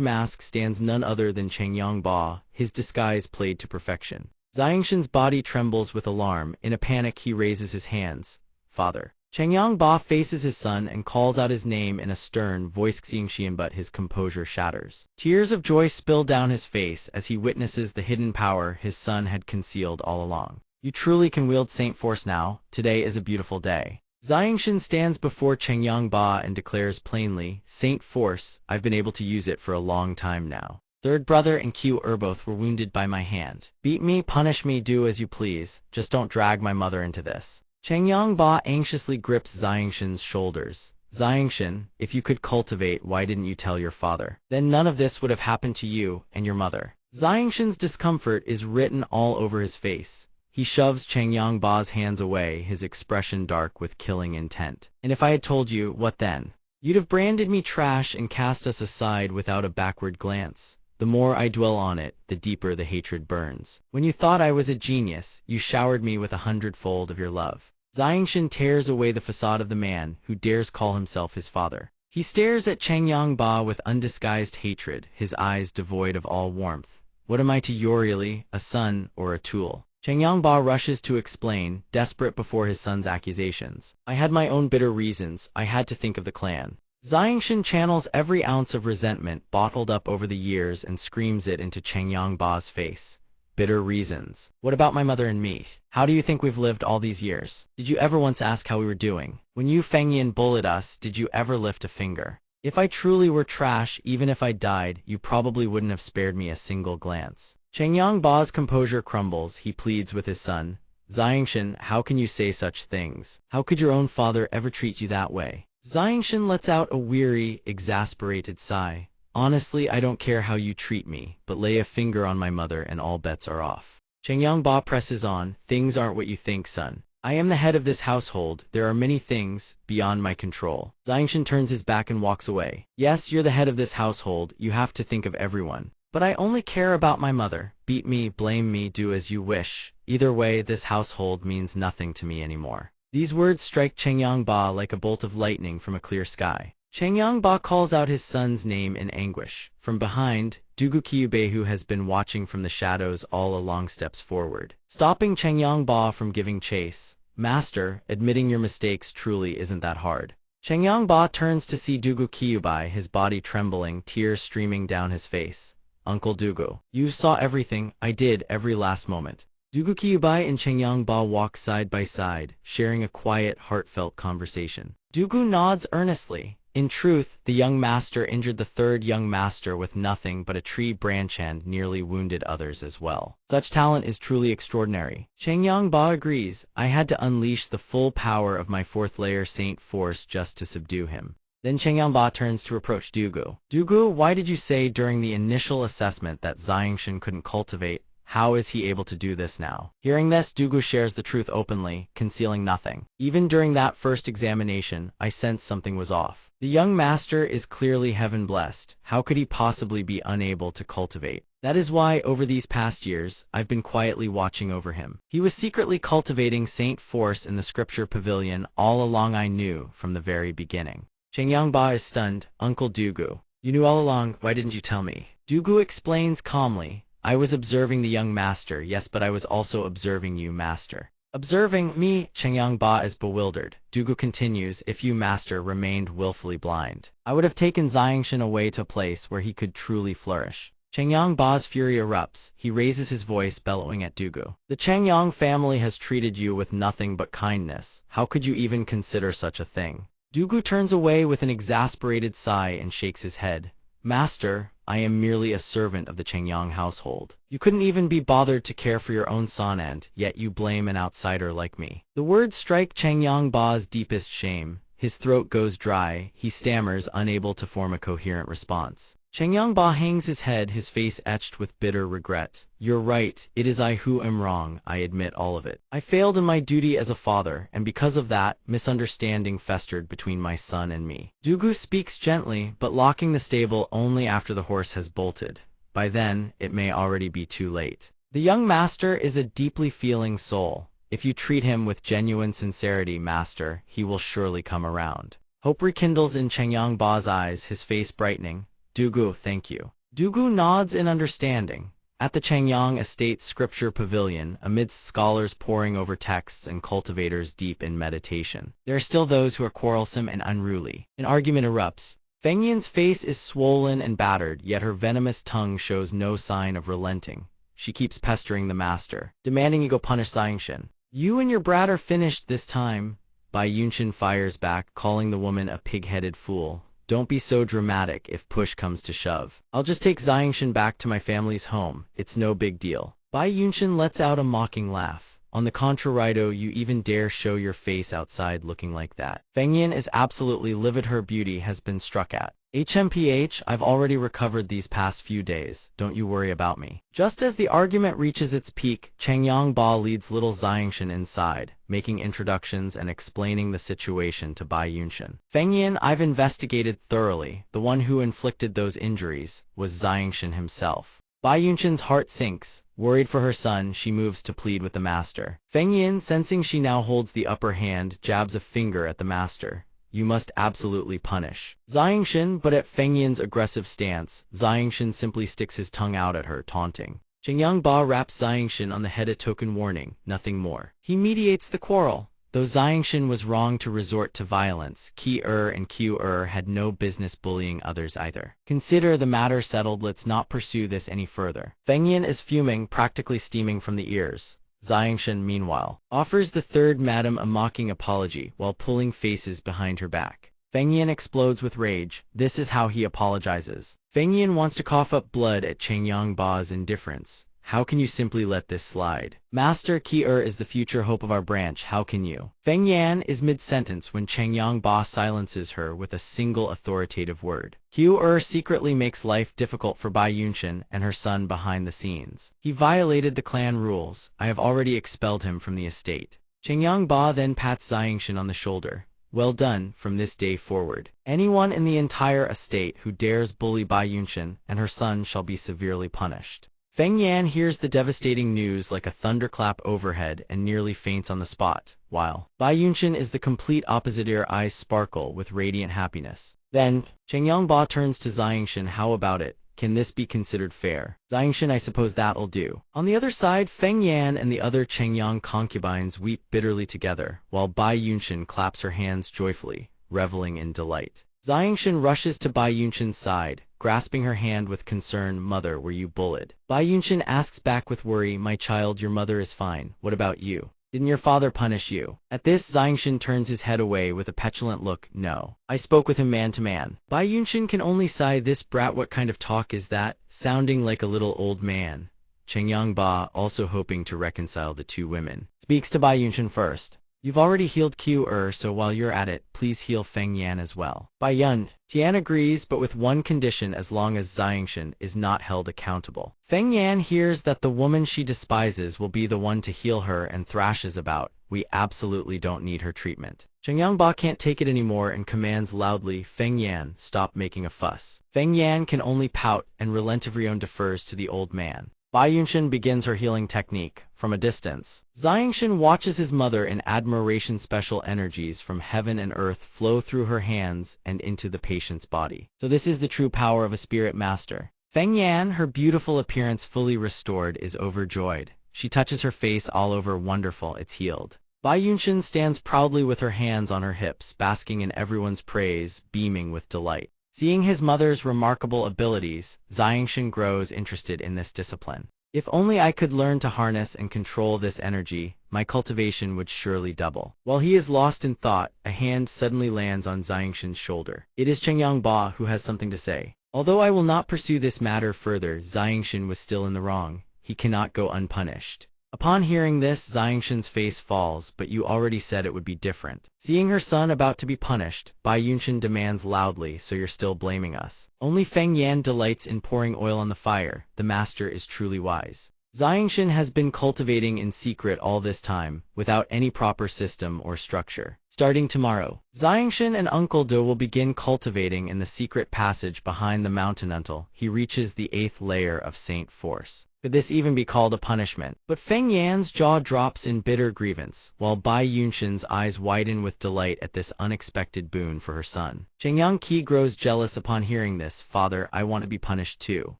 mask stands none other than Changyang Ba, his disguise played to perfection. Xiangshan's body trembles with alarm. In a panic, he raises his hands. Father. Changyang Ba faces his son and calls out his name in a stern voice Xiangshan, but his composure shatters. Tears of joy spill down his face as he witnesses the hidden power his son had concealed all along. You truly can wield Saint Force now. Today is a beautiful day. Xiangshan stands before Changyang Ba and declares plainly, Saint Force, I've been able to use it for a long time now. Third brother and Q both were wounded by my hand. Beat me, punish me, do as you please, just don't drag my mother into this. Changyang Ba anxiously grips Xiangshan's shoulders. Xiangshan, if you could cultivate, why didn't you tell your father? Then none of this would have happened to you and your mother. Xiangshan's discomfort is written all over his face. He shoves Changyang Ba's hands away, his expression dark with killing intent. And if I had told you, what then? You'd have branded me trash and cast us aside without a backward glance. The more I dwell on it, the deeper the hatred burns. When you thought I was a genius, you showered me with 100-fold of your love. Xiangshan tears away the facade of the man who dares call himself his father. He stares at Changyang Ba with undisguised hatred, his eyes devoid of all warmth. What am I to you really, a son or a tool? Changyang Ba rushes to explain, desperate before his son's accusations. I had my own bitter reasons. I had to think of the clan. Xiangshan channels every ounce of resentment bottled up over the years and screams it into Changyang Ba's face. Bitter reasons. What about my mother and me? How do you think we've lived all these years? Did you ever once ask how we were doing? When you Feng Yan bullied us, did you ever lift a finger? If I truly were trash, even if I died, you probably wouldn't have spared me a single glance. Changyang Ba's composure crumbles. He pleads with his son. Xiangshan, how can you say such things? How could your own father ever treat you that way? Xiangshan lets out a weary, exasperated sigh. Honestly, I don't care how you treat me, but lay a finger on my mother and all bets are off. Changyangba presses on, things aren't what you think, son. I am the head of this household. There are many things beyond my control. Xiangshan turns his back and walks away. Yes, you're the head of this household. You have to think of everyone. But I only care about my mother. Beat me, blame me, do as you wish. Either way, this household means nothing to me anymore. These words strike Changyangba like a bolt of lightning from a clear sky. Changyangba calls out his son's name in anguish. From behind, Dugu Kyubei, who has been watching from the shadows all along, steps forward, stopping Changyangba from giving chase. Master, admitting your mistakes truly isn't that hard. Changyangba turns to see Dugu Kyubei, his body trembling, tears streaming down his face. Uncle Dugu, you saw everything. I did, every last moment. Dugu Kyubei and Changyangba walk side by side, sharing a quiet, heartfelt conversation. Dugu nods earnestly. In truth, the young master injured the third young master with nothing but a tree branch and nearly wounded others as well. Such talent is truly extraordinary. Changyangba agrees. I had to unleash the full power of my fourth layer Saint Force just to subdue him. Then Changyangba turns to approach Dugu. Dugu, why did you say during the initial assessment that Xiangshan couldn't cultivate? How is he able to do this now? Hearing this, Dugu shares the truth openly, concealing nothing. Even during that first examination, I sensed something was off. The young master is clearly heaven-blessed. How could he possibly be unable to cultivate? That is why, over these past years, I've been quietly watching over him. He was secretly cultivating Saint Force in the scripture pavilion all along. I knew from the very beginning. Changyangba is stunned. Uncle Dugu, you knew all along, why didn't you tell me? Dugu explains calmly. I was observing the young master, yes, but I was also observing you, master. Observing me? Changyangba is bewildered. Dugu continues, if you, master, remained willfully blind, I would have taken Xiangshan away to a place where he could truly flourish. Changyangba's fury erupts. He raises his voice, bellowing at Dugu. The Changyang family has treated you with nothing but kindness. How could you even consider such a thing? Dugu turns away with an exasperated sigh and shakes his head. Master, I am merely a servant of the Changyang household. You couldn't even be bothered to care for your own son, and yet you blame an outsider like me. The words strike Changyangba's deepest shame. His throat goes dry. He stammers, unable to form a coherent response. Changyangba hangs his head, his face etched with bitter regret. You're right, it is I who am wrong, I admit all of it. I failed in my duty as a father, and because of that, misunderstanding festered between my son and me. Dugu speaks gently, but locking the stable only after the horse has bolted. By then, it may already be too late. The young master is a deeply feeling soul. If you treat him with genuine sincerity, master, he will surely come around. Hope rekindles in Changyangba's eyes, his face brightening. Dugu, thank you. Dugu nods in understanding. At the Changyang Estate Scripture Pavilion, amidst scholars poring over texts and cultivators deep in meditation, there are still those who are quarrelsome and unruly. An argument erupts. Feng Yin's face is swollen and battered, yet her venomous tongue shows no sign of relenting. She keeps pestering the master, demanding he go punish Xiangshan. You and your brat are finished this time. Bai Yunshin fires back, calling the woman a pig-headed fool. Don't be so dramatic if push comes to shove. I'll just take Xiangshan back to my family's home. It's no big deal. Bai Yunshin lets out a mocking laugh. On the contrary, you even dare show your face outside looking like that. Feng Yin is absolutely livid. Her beauty has been struck at. HMPH, I've already recovered these past few days. Don't you worry about me. Just as the argument reaches its peak, Changyangba leads little Xiangshan inside, making introductions and explaining the situation to Bai Yunshin. Feng Yin, I've investigated thoroughly. The one who inflicted those injuries was Xiangshan himself. Bai Yunshin's heart sinks. Worried for her son, she moves to plead with the master. Feng Yin, sensing she now holds the upper hand, jabs a finger at the master. You must absolutely punish Xiangshan, but at Feng Yin's aggressive stance, Xiangshan simply sticks his tongue out at her, taunting. Changyangba raps Xiangshan on the head, a token warning, nothing more. He mediates the quarrel. Though Xiangshan was wrong to resort to violence, Ki-er and Q-er had no business bullying others either. Consider the matter settled, let's not pursue this any further. Feng Yin is fuming, practically steaming from the ears. Xiangshan, meanwhile, offers the third madam a mocking apology while pulling faces behind her back. Feng Yin explodes with rage. This is how he apologizes. Feng Yin wants to cough up blood at Changyangba's indifference. how can you simply let this slide? Master Ki-er is the future hope of our branch, how can you? Feng Yan is mid-sentence when Changyang Ba silences her with a single authoritative word. Ki-er secretly makes life difficult for Bai Yunshin and her son behind the scenes. He violated the clan rules. I have already expelled him from the estate. Changyang Ba then pats Xiangshin on the shoulder. Well done, from this day forward. Anyone in the entire estate who dares bully Bai Yunshin and her son shall be severely punished. Feng Yan hears the devastating news like a thunderclap overhead and nearly faints on the spot, while Bai Yunshin is the complete opposite. Her eyes sparkle with radiant happiness. Then, Changyang Ba turns to Xiangshin. How about it? Can this be considered fair? Xiangshin, I suppose that'll do. On the other side, Feng Yan and the other Changyang concubines weep bitterly together, while Bai Yunshin claps her hands joyfully, reveling in delight. Xiangshin rushes to Bai Yunshin's side, grasping her hand with concern. Mother, were you bullied? Bai Yunshin asks back with worry. My child, your mother is fine. What about you? Didn't your father punish you? At this, Xiangshin turns his head away with a petulant look. No. I spoke with him man to man. Bai Yunshin can only sigh. This brat, what kind of talk is that? Sounding like a little old man. Changyang Ba, also hoping to reconcile the two women, speaks to Bai Yunshin first. You've already healed Q-er, so while you're at it, please heal Feng Yan as well. Bai Yun. Tian agrees, but with one condition: as long as Xiangshin is not held accountable. Feng Yan hears that the woman she despises will be the one to heal her and thrashes about. We absolutely don't need her treatment. Changyang Ba can't take it anymore and commands loudly, Feng Yan, stop making a fuss. Feng Yan can only pout, and Relentivion defers to the old man. Bai Yunshin begins her healing technique. From a distance, Xiangshin watches his mother in admiration. Special energies from heaven and earth flow through her hands and into the patient's body. So this is the true power of a spirit master. Feng Yan, her beautiful appearance fully restored, is overjoyed. She touches her face all over. Wonderful, it's healed. Bai Yunshin stands proudly with her hands on her hips, basking in everyone's praise, beaming with delight. Seeing his mother's remarkable abilities, Xiangshin grows interested in this discipline. If only I could learn to harness and control this energy, my cultivation would surely double. While he is lost in thought, a hand suddenly lands on Xiangshin's shoulder. It is Changyang Ba who has something to say. Although I will not pursue this matter further, Xiangshin was still in the wrong. He cannot go unpunished. Upon hearing this, Xiangshin's face falls, but you already said it would be different. Seeing her son about to be punished, Bai Yunshin demands loudly, so you're still blaming us. Only Feng Yan delights in pouring oil on the fire. The master is truly wise. Xiangshin has been cultivating in secret all this time, without any proper system or structure. Starting tomorrow, Xiangshin and Uncle Do will begin cultivating in the secret passage behind the mountain until he reaches the 8th layer of Saint Force. Could this even be called a punishment? But Feng Yan's jaw drops in bitter grievance, while Bai Yunshin's eyes widen with delight at this unexpected boon for her son. Changyang Qi grows jealous upon hearing this. Father, I want to be punished too.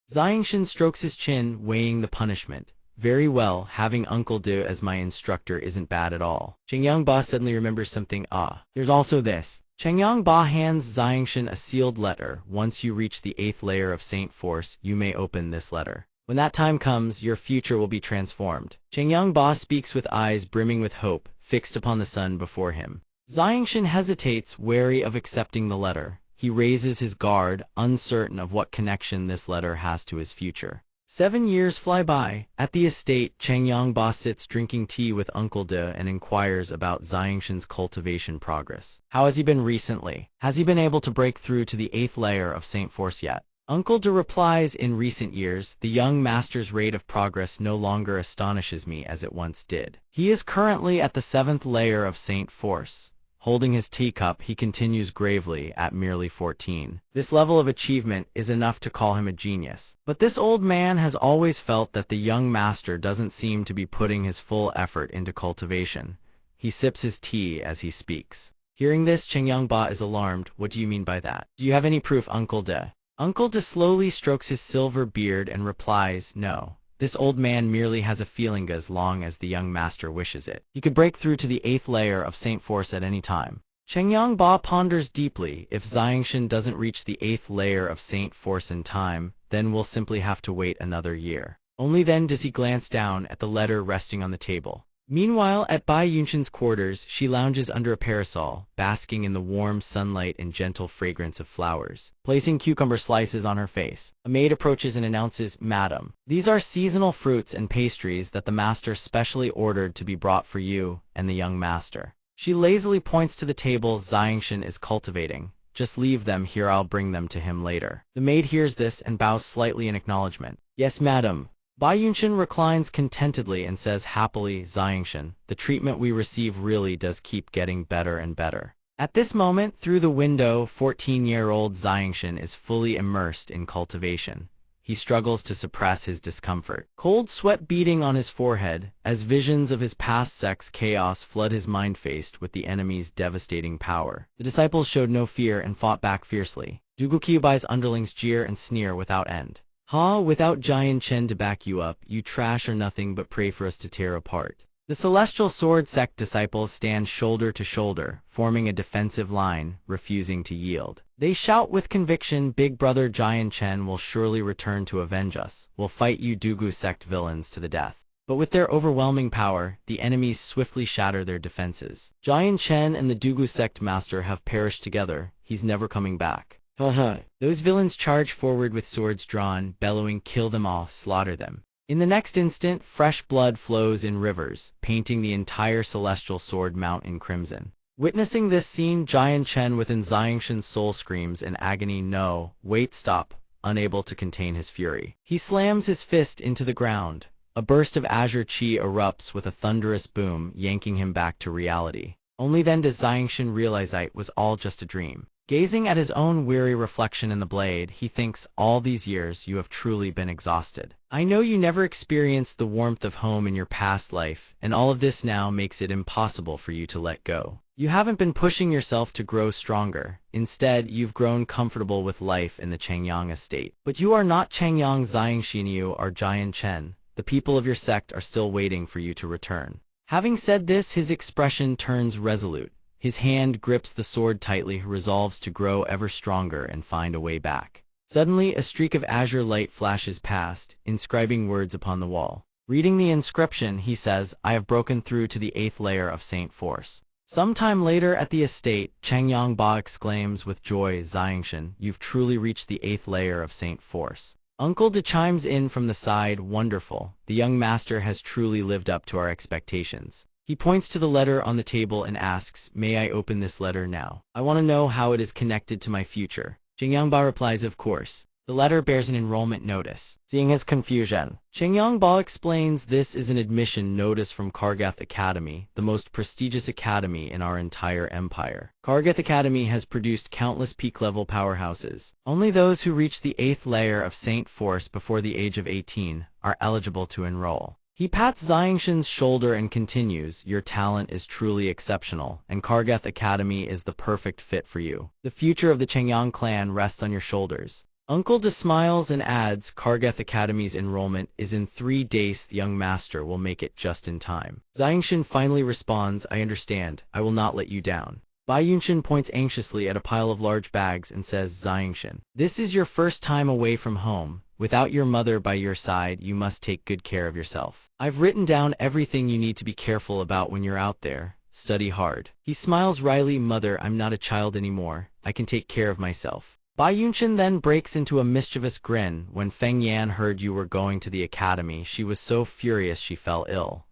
Xiangshin strokes his chin, weighing the punishment. Very well, having Uncle Do as my instructor isn't bad at all. Changyang Ba suddenly remembers something. There's also this. Changyang Ba hands Xiangshin a sealed letter. Once you reach the 8th layer of Saint Force, you may open this letter. When that time comes, your future will be transformed. Changyang Ba speaks with eyes brimming with hope, fixed upon the sun before him. Xiangshin hesitates, wary of accepting the letter. He raises his guard, uncertain of what connection this letter has to his future. 7 years fly by. At the estate, Changyang Ba sits drinking tea with Uncle De and inquires about Xiangshin's cultivation progress. How has he been recently? Has he been able to break through to the 8th layer of Saint Force yet? Uncle De replies, in recent years, the young master's rate of progress no longer astonishes me as it once did. He is currently at the 7th layer of Saint Force. Holding his teacup, he continues gravely, at merely 14. This level of achievement is enough to call him a genius. But this old man has always felt that the young master doesn't seem to be putting his full effort into cultivation. He sips his tea as he speaks. Hearing this, Changyang Ba is alarmed. What do you mean by that? Do you have any proof, Uncle De? Uncle De slowly strokes his silver beard and replies, no. This old man merely has a feeling as long as the young master wishes it. He could break through to the 8th layer of Saint Force at any time. Changyang Ba ponders deeply. If Xiangshin doesn't reach the 8th layer of Saint Force in time, then we'll simply have to wait another year. Only then does he glance down at the letter resting on the table. Meanwhile, at Bai Yunshin's quarters, she lounges under a parasol, basking in the warm sunlight and gentle fragrance of flowers, placing cucumber slices on her face. A maid approaches and announces, "Madam, these are seasonal fruits and pastries that the master specially ordered to be brought for you and the young master." She lazily points to the table Xiangshan is cultivating. "Just leave them here, I'll bring them to him later." The maid hears this and bows slightly in acknowledgement. "Yes, madam." Bai Yunshin reclines contentedly and says happily, "Xiangshan, the treatment we receive really does keep getting better and better." At this moment, through the window, 14-year-old Xiangshan is fully immersed in cultivation. He struggles to suppress his discomfort. Cold sweat beating on his forehead, as visions of his past sex chaos flood his mind faced with the enemy's devastating power. The disciples showed no fear and fought back fiercely. Dugu Kyubai's underlings jeer and sneer without end. "Ha, without Jian Chen to back you up, you trash are nothing but pray for us to tear apart." The Celestial Sword sect disciples stand shoulder to shoulder, forming a defensive line, refusing to yield. They shout with conviction, "Big brother Jian Chen will surely return to avenge us. We'll fight you Dugu sect villains to the death." But with their overwhelming power, the enemies swiftly shatter their defenses. Jian Chen and the Dugu sect master have perished together. He's never coming back. Haha. Those villains charge forward with swords drawn, bellowing, "Kill them all, slaughter them." In the next instant, fresh blood flows in rivers, painting the entire Celestial Sword Mount in crimson. Witnessing this scene, Jian Chen within Xiangshan's soul screams in agony, "No, wait, stop," unable to contain his fury. He slams his fist into the ground. A burst of azure chi erupts with a thunderous boom, yanking him back to reality. Only then does Xiangshan realize it was all just a dream. Gazing at his own weary reflection in the blade, he thinks, "All these years you have truly been exhausted. I know you never experienced the warmth of home in your past life, and all of this now makes it impossible for you to let go. You haven't been pushing yourself to grow stronger. Instead, you've grown comfortable with life in the Changyang estate. But you are not Changyang Xiangshan, you are Jian Chen. The people of your sect are still waiting for you to return." Having said this, his expression turns resolute. His hand grips the sword tightly, resolves to grow ever stronger and find a way back. Suddenly, a streak of azure light flashes past, inscribing words upon the wall. Reading the inscription, he says, "I have broken through to the 8th layer of Saint Force." Sometime later at the estate, Changyang Ba exclaims with joy, "Xiangshan, you've truly reached the 8th layer of Saint Force." Uncle De chimes in from the side, "Wonderful. The young master has truly lived up to our expectations." He points to the letter on the table and asks, "May I open this letter now? I want to know how it is connected to my future." Changyangba replies, "Of course." The letter bears an enrollment notice. Seeing his confusion, Changyangba explains this is an admission notice from Kargath Academy, the most prestigious academy in our entire empire. Kargath Academy has produced countless peak-level powerhouses. Only those who reach the 8th layer of Saint Force before the age of 18 are eligible to enroll. He pats Xiangshan's shoulder and continues, "Your talent is truly exceptional, and Kargath Academy is the perfect fit for you. The future of the Changyang clan rests on your shoulders." Uncle De smiles and adds, "Kargath Academy's enrollment is in 3 days. The young master will make it just in time." Xiangshan finally responds, "I understand. I will not let you down." Bai Yunshin points anxiously at a pile of large bags and says, "Xiangshan, this is your first time away from home. Without your mother by your side, you must take good care of yourself. I've written down everything you need to be careful about when you're out there. Study hard." He smiles wryly, "Mother, I'm not a child anymore. I can take care of myself." Bai Yunshin then breaks into a mischievous grin. "When Feng Yan heard you were going to the academy, she was so furious she fell ill.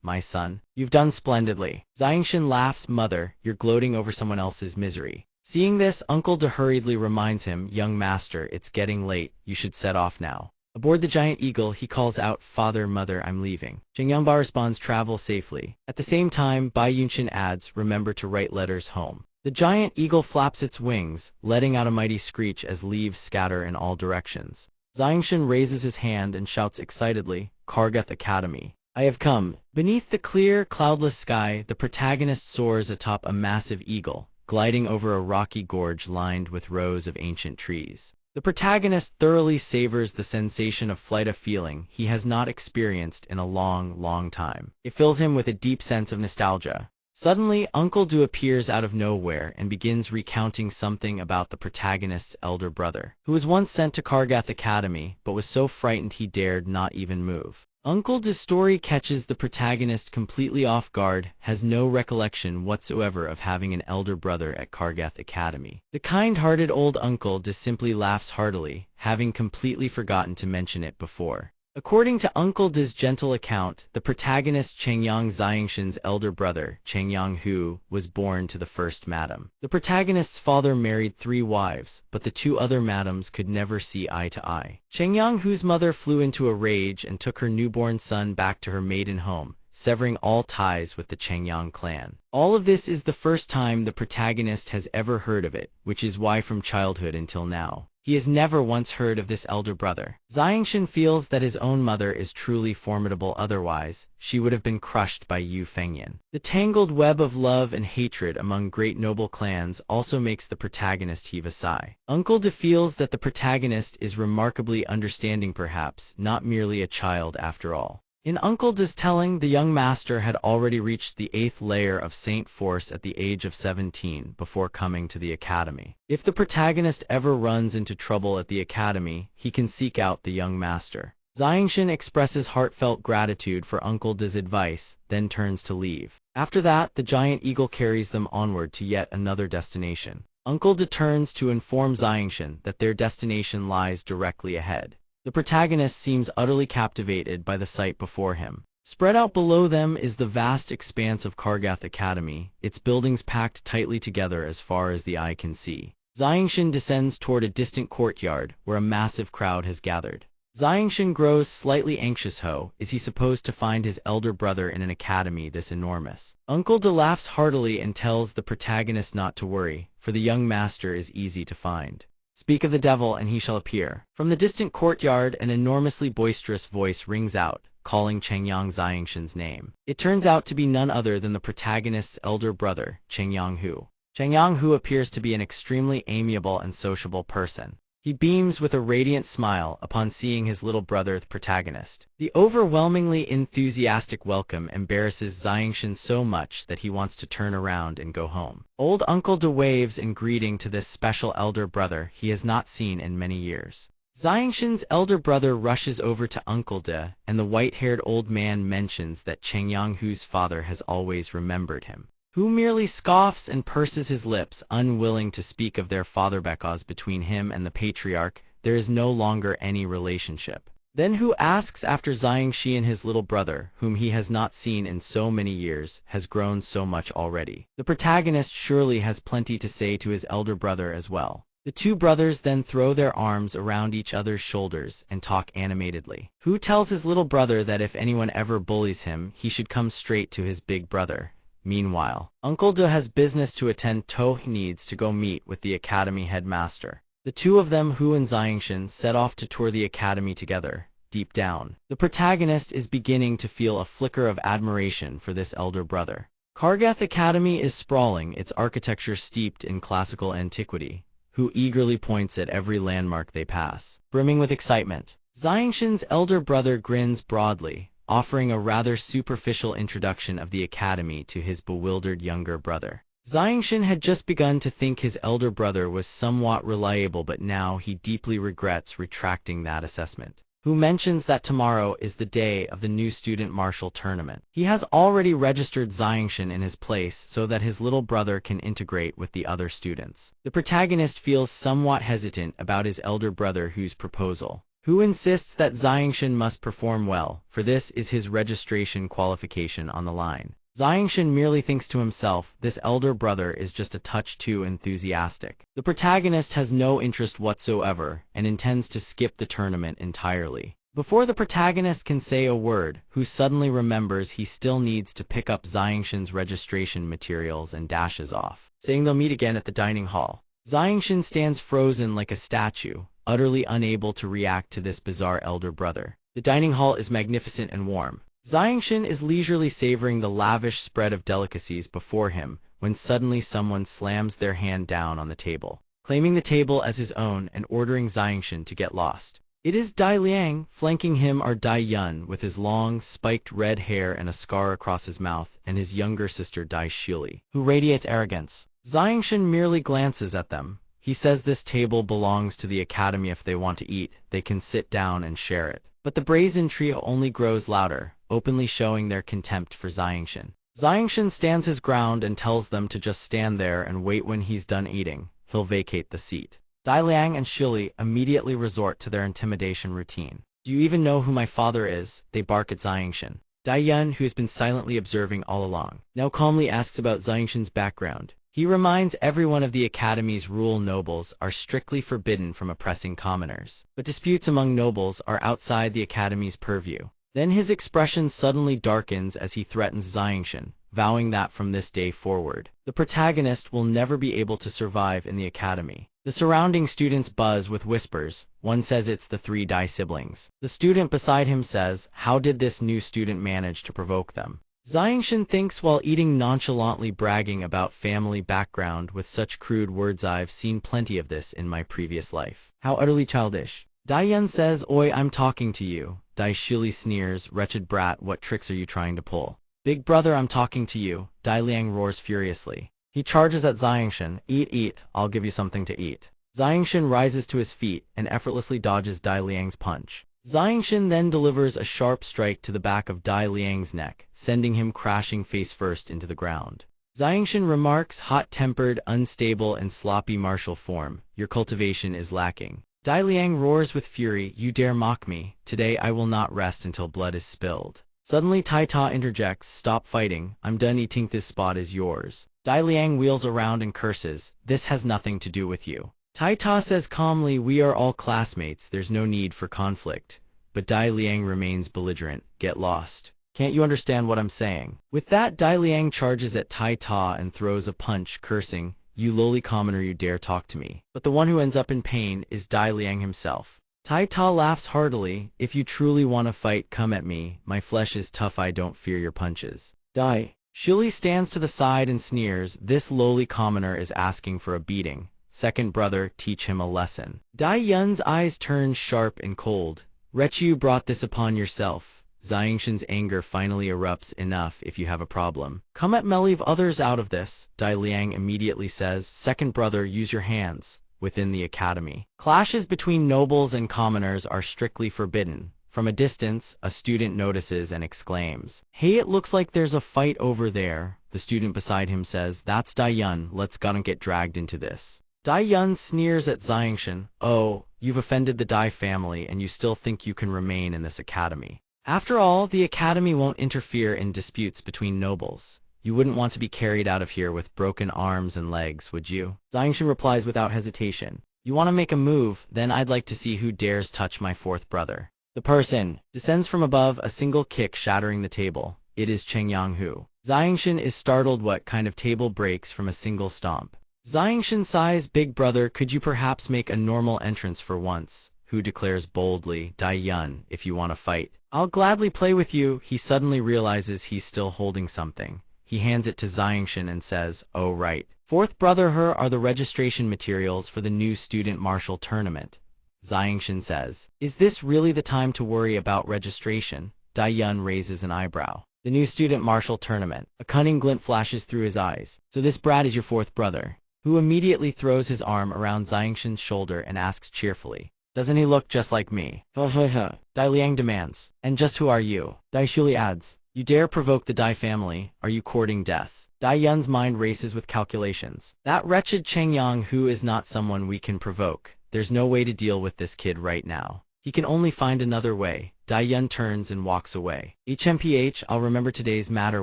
My son, you've done splendidly." Xiangshan laughs, "Mother, you're gloating over someone else's misery." Seeing this, Uncle De hurriedly reminds him, "Young master, it's getting late. You should set off now." Aboard the giant eagle, he calls out, "Father, Mother, I'm leaving." Changyangba responds, "Travel safely." At the same time, Bai Yunshin adds, "Remember to write letters home." The giant eagle flaps its wings, letting out a mighty screech as leaves scatter in all directions. Xiangshan raises his hand and shouts excitedly, "Kargath Academy. I have come." Beneath the clear, cloudless sky, the protagonist soars atop a massive eagle, gliding over a rocky gorge lined with rows of ancient trees. The protagonist thoroughly savors the sensation of flight, a feeling he has not experienced in a long, long time. It fills him with a deep sense of nostalgia. Suddenly, Uncle Du appears out of nowhere and begins recounting something about the protagonist's elder brother, who was once sent to Kargath Academy but was so frightened he dared not even move. Uncle De's story catches the protagonist completely off guard, has no recollection whatsoever of having an elder brother at Kargath Academy. The kind-hearted old Uncle De simply laughs heartily, having completely forgotten to mention it before. According to Uncle De's gentle account, the protagonist Changyang Xiangshan's elder brother, Changyang Hu, was born to the first madam. The protagonist's father married 3 wives, but the 2 other madams could never see eye to eye. Changyang Hu's mother flew into a rage and took her newborn son back to her maiden home, severing all ties with the Changyang clan. All of this is the first time the protagonist has ever heard of it, which is why from childhood until now, he has never once heard of this elder brother. Xiangshan feels that his own mother is truly formidable, otherwise, she would have been crushed by Yu Fengyan. The tangled web of love and hatred among great noble clans also makes the protagonist heave a sigh. Uncle De feels that the protagonist is remarkably understanding, perhaps, not merely a child after all. In Uncle De's telling, the young master had already reached the 8th layer of Saint Force at the age of 17 before coming to the academy. If the protagonist ever runs into trouble at the academy, he can seek out the young master. Xiangshan expresses heartfelt gratitude for Uncle De's advice, then turns to leave. After that, the giant eagle carries them onward to yet another destination. Uncle De turns to inform Xiangshan that their destination lies directly ahead. The protagonist seems utterly captivated by the sight before him. Spread out below them is the vast expanse of Kargath Academy, its buildings packed tightly together as far as the eye can see. Xiangshan descends toward a distant courtyard, where a massive crowd has gathered. Xiangshan grows slightly anxious. Is he supposed to find his elder brother in an academy this enormous? Uncle De laughs heartily and tells the protagonist not to worry, for the young master is easy to find. Speak of the devil and he shall appear. From the distant courtyard, an enormously boisterous voice rings out, calling Changyang Xiangshan's name. It turns out to be none other than the protagonist's elder brother, Changyang Hu. Changyang Hu appears to be an extremely amiable and sociable person. He beams with a radiant smile upon seeing his little brother, the protagonist. The overwhelmingly enthusiastic welcome embarrasses Xiangshan so much that he wants to turn around and go home. Old Uncle De waves in greeting to this special elder brother he has not seen in many years. Xiangshan's elder brother rushes over to Uncle De, and the white-haired old man mentions that Changyang Hu's father has always remembered him. Hu merely scoffs and purses his lips, unwilling to speak of their father, because between him and the patriarch there is no longer any relationship. Then Hu asks after Xiangxi, and his little brother, whom he has not seen in so many years, has grown so much already. The protagonist surely has plenty to say to his elder brother as well. The 2 brothers then throw their arms around each other's shoulders and talk animatedly. Hu tells his little brother that if anyone ever bullies him, he should come straight to his big brother. Meanwhile, Uncle De has business to attend to. He needs to go meet with the academy headmaster. The 2 of them, Hu and Xiangshan, set off to tour the academy together. Deep down, the protagonist is beginning to feel a flicker of admiration for this elder brother. Kargath Academy is sprawling, its architecture steeped in classical antiquity. Hu eagerly points at every landmark they pass, brimming with excitement. Xiangshan's elder brother grins broadly, offering a rather superficial introduction of the academy to his bewildered younger brother. Xiangshan had just begun to think his elder brother was somewhat reliable, but now he deeply regrets retracting that assessment. Hu mentions that tomorrow is the day of the new student martial tournament. He has already registered Xiangshan in his place so that his little brother can integrate with the other students. The protagonist feels somewhat hesitant about his elder brother Hu's proposal. Hu insists that Xiangshan must perform well, for this is his registration qualification on the line. Xiangshan merely thinks to himself, this elder brother is just a touch too enthusiastic. The protagonist has no interest whatsoever, and intends to skip the tournament entirely. Before the protagonist can say a word, Hu suddenly remembers he still needs to pick up Xiangshan's registration materials and dashes off, saying they'll meet again at the dining hall. Xiangshan stands frozen like a statue, utterly unable to react to this bizarre elder brother. The dining hall is magnificent and warm. Xiangshan is leisurely savoring the lavish spread of delicacies before him, when suddenly someone slams their hand down on the table, claiming the table as his own and ordering Xiangshan to get lost. It is Dai Liang. Flanking him are Dai Yun with his long, spiked red hair and a scar across his mouth, and his younger sister Dai Shili, who radiates arrogance. Xiangshan merely glances at them. He says this table belongs to the academy. If they want to eat, they can sit down and share it. But the brazen trio only grows louder, openly showing their contempt for Xiangshan. Xiangshan stands his ground and tells them to just stand there and wait. When he's done eating, he'll vacate the seat. Dai Liang and Shili immediately resort to their intimidation routine. Do you even know who my father is? They bark at Xiangshan. Dai Yun, who has been silently observing all along, now calmly asks about Xiangshan's background. He reminds everyone of the academy's rule: nobles are strictly forbidden from oppressing commoners, but disputes among nobles are outside the academy's purview. Then his expression suddenly darkens as he threatens Xiangshan, vowing that from this day forward, the protagonist will never be able to survive in the academy. The surrounding students buzz with whispers. One says it's the three Dai siblings. The student beside him says, how did this new student manage to provoke them? Xiangshan thinks while eating, nonchalantly bragging about family background with such crude words. I've seen plenty of this in my previous life. How utterly childish. Dai Yun says, oi, I'm talking to you. Dai Shili sneers, wretched brat, what tricks are you trying to pull? Big brother, I'm talking to you. Dai Liang roars furiously. He charges at Xiangshan. Eat, I'll give you something to eat. Xiangshan rises to his feet and effortlessly dodges Dai Liang's punch. Xiangshan then delivers a sharp strike to the back of Dai Liang's neck, sending him crashing face first into the ground. Xiangshan remarks, hot-tempered, unstable, and sloppy martial form, your cultivation is lacking. Dai Liang roars with fury, you dare mock me, today I will not rest until blood is spilled. Suddenly Tai Ta interjects, stop fighting, I'm done eating, this spot is yours. Dai Liang wheels around and curses, this has nothing to do with you. Tai Ta says calmly, we are all classmates, there's no need for conflict. But Dai Liang remains belligerent, get lost. Can't you understand what I'm saying? With that, Dai Liang charges at Tai Ta and throws a punch, cursing, you lowly commoner, you dare talk to me. But the one who ends up in pain is Dai Liang himself. Tai Ta laughs heartily, if you truly want to fight, come at me, my flesh is tough, I don't fear your punches. Dai Shili stands to the side and sneers, this lowly commoner is asking for a beating. Second brother, teach him a lesson. Dai Yun's eyes turn sharp and cold. Wretch, you brought this upon yourself. Xiangshan's anger finally erupts, enough if you have a problem. Come at me, leave others out of this. Dai Liang immediately says, second brother, use your hands. Within the academy, clashes between nobles and commoners are strictly forbidden. From a distance, a student notices and exclaims, hey, it looks like there's a fight over there. The student beside him says, that's Dai Yun, let's go and get dragged into this. Dai Yun sneers at Xiangshan, oh, you've offended the Dai family and you still think you can remain in this academy. After all, the academy won't interfere in disputes between nobles. You wouldn't want to be carried out of here with broken arms and legs, would you? Xiangshan replies without hesitation. You want to make a move? Then I'd like to see who dares touch my fourth brother. The person descends from above, a single kick shattering the table. It is Chengyang Hu. Xiangshan is startled. What kind of table breaks from a single stomp? Xiangshan sighs, big brother, could you perhaps make a normal entrance for once? Hu declares boldly, Dai Yun, if you want to fight, I'll gladly play with you. He suddenly realizes he's still holding something. He hands it to Xiangshan and says, oh right. Fourth brother, here are the registration materials for the new student martial tournament. Xiangshan says, is this really the time to worry about registration? Dai Yun raises an eyebrow. The new student martial tournament. A cunning glint flashes through his eyes. So this brat is your fourth brother? Who immediately throws his arm around Xiangshan's shoulder and asks cheerfully, doesn't he look just like me? Dai Liang demands, and just who are you? Dai Shili adds, you dare provoke the Dai family, are you courting deaths? Dai Yun's mind races with calculations. That wretched Chengyang Hu is not someone we can provoke. There's no way to deal with this kid right now. He can only find another way. Dai Yun turns and walks away. HMPH, I'll remember today's matter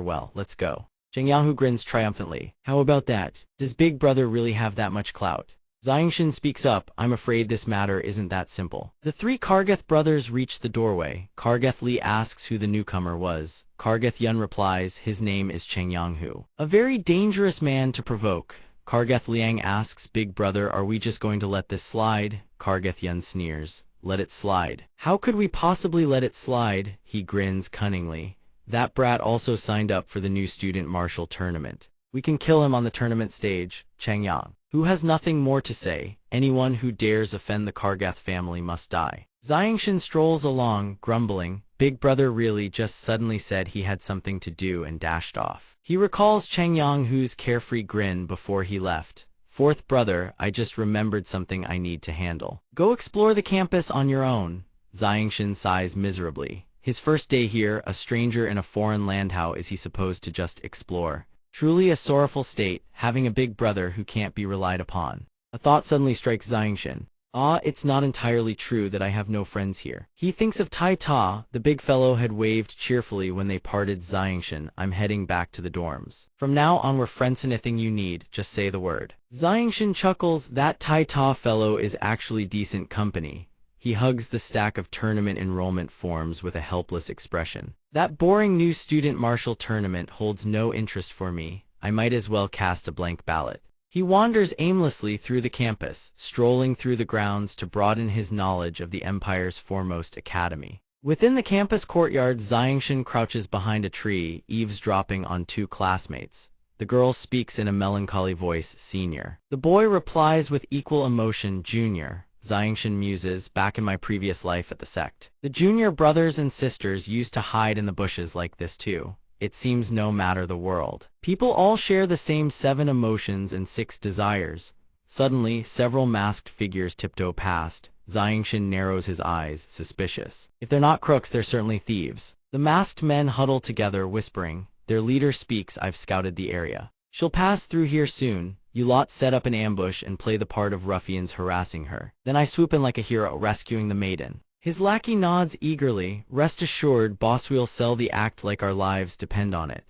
well, let's go. Chengyang Hu grins triumphantly. How about that? Does big brother really have that much clout? Xiangshan speaks up, I'm afraid this matter isn't that simple. The three Kargeth brothers reach the doorway. Kargeth Li asks who the newcomer was. Kargeth Yun replies, his name is Chengyang Hu. A very dangerous man to provoke. Kargeth Liang asks, big brother, are we just going to let this slide? Kargeth Yun sneers, let it slide. How could we possibly let it slide? He grins cunningly. That brat also signed up for the new student martial tournament. We can kill him on the tournament stage. Chengyang Hu has nothing more to say. Anyone who dares offend the Kargeth family must die. Xiangshan strolls along, grumbling. Big brother really just suddenly said he had something to do and dashed off. He recalls Chengyang Hu's carefree grin before he left. Fourth brother, I just remembered something I need to handle. Go explore the campus on your own. Xiangshin sighs miserably. His first day here, a stranger in a foreign land, how is he supposed to just explore? Truly a sorrowful state, having a big brother who can't be relied upon. A thought suddenly strikes Xiangshin. It's not entirely true that I have no friends here. He thinks of Tai Ta. The big fellow had waved cheerfully when they parted. Xiangshin, I'm heading back to the dorms. From now on we're friends, anything you need, just say the word. Xiangshin chuckles. That Tai Ta fellow is actually decent company. He hugs the stack of tournament enrollment forms with a helpless expression. That boring new student martial tournament holds no interest for me. I might as well cast a blank ballot. He wanders aimlessly through the campus, strolling through the grounds to broaden his knowledge of the Empire's foremost academy. Within the campus courtyard, Xiangshin crouches behind a tree, eavesdropping on two classmates. The girl speaks in a melancholy voice, Senior. The boy replies with equal emotion, Junior. Xiangshin muses, back in my previous life at the sect. The junior brothers and sisters used to hide in the bushes like this too. It seems no matter the world. People all share the same 7 emotions and 6 desires. Suddenly, several masked figures tiptoe past. Xiangshin narrows his eyes, suspicious. If they're not crooks, they're certainly thieves. The masked men huddle together, whispering. Their leader speaks, I've scouted the area. She'll pass through here soon. You lot set up an ambush and play the part of ruffians harassing her. Then I swoop in like a hero, rescuing the maiden. His lackey nods eagerly. Rest assured, boss, we'll sell the act like our lives depend on it.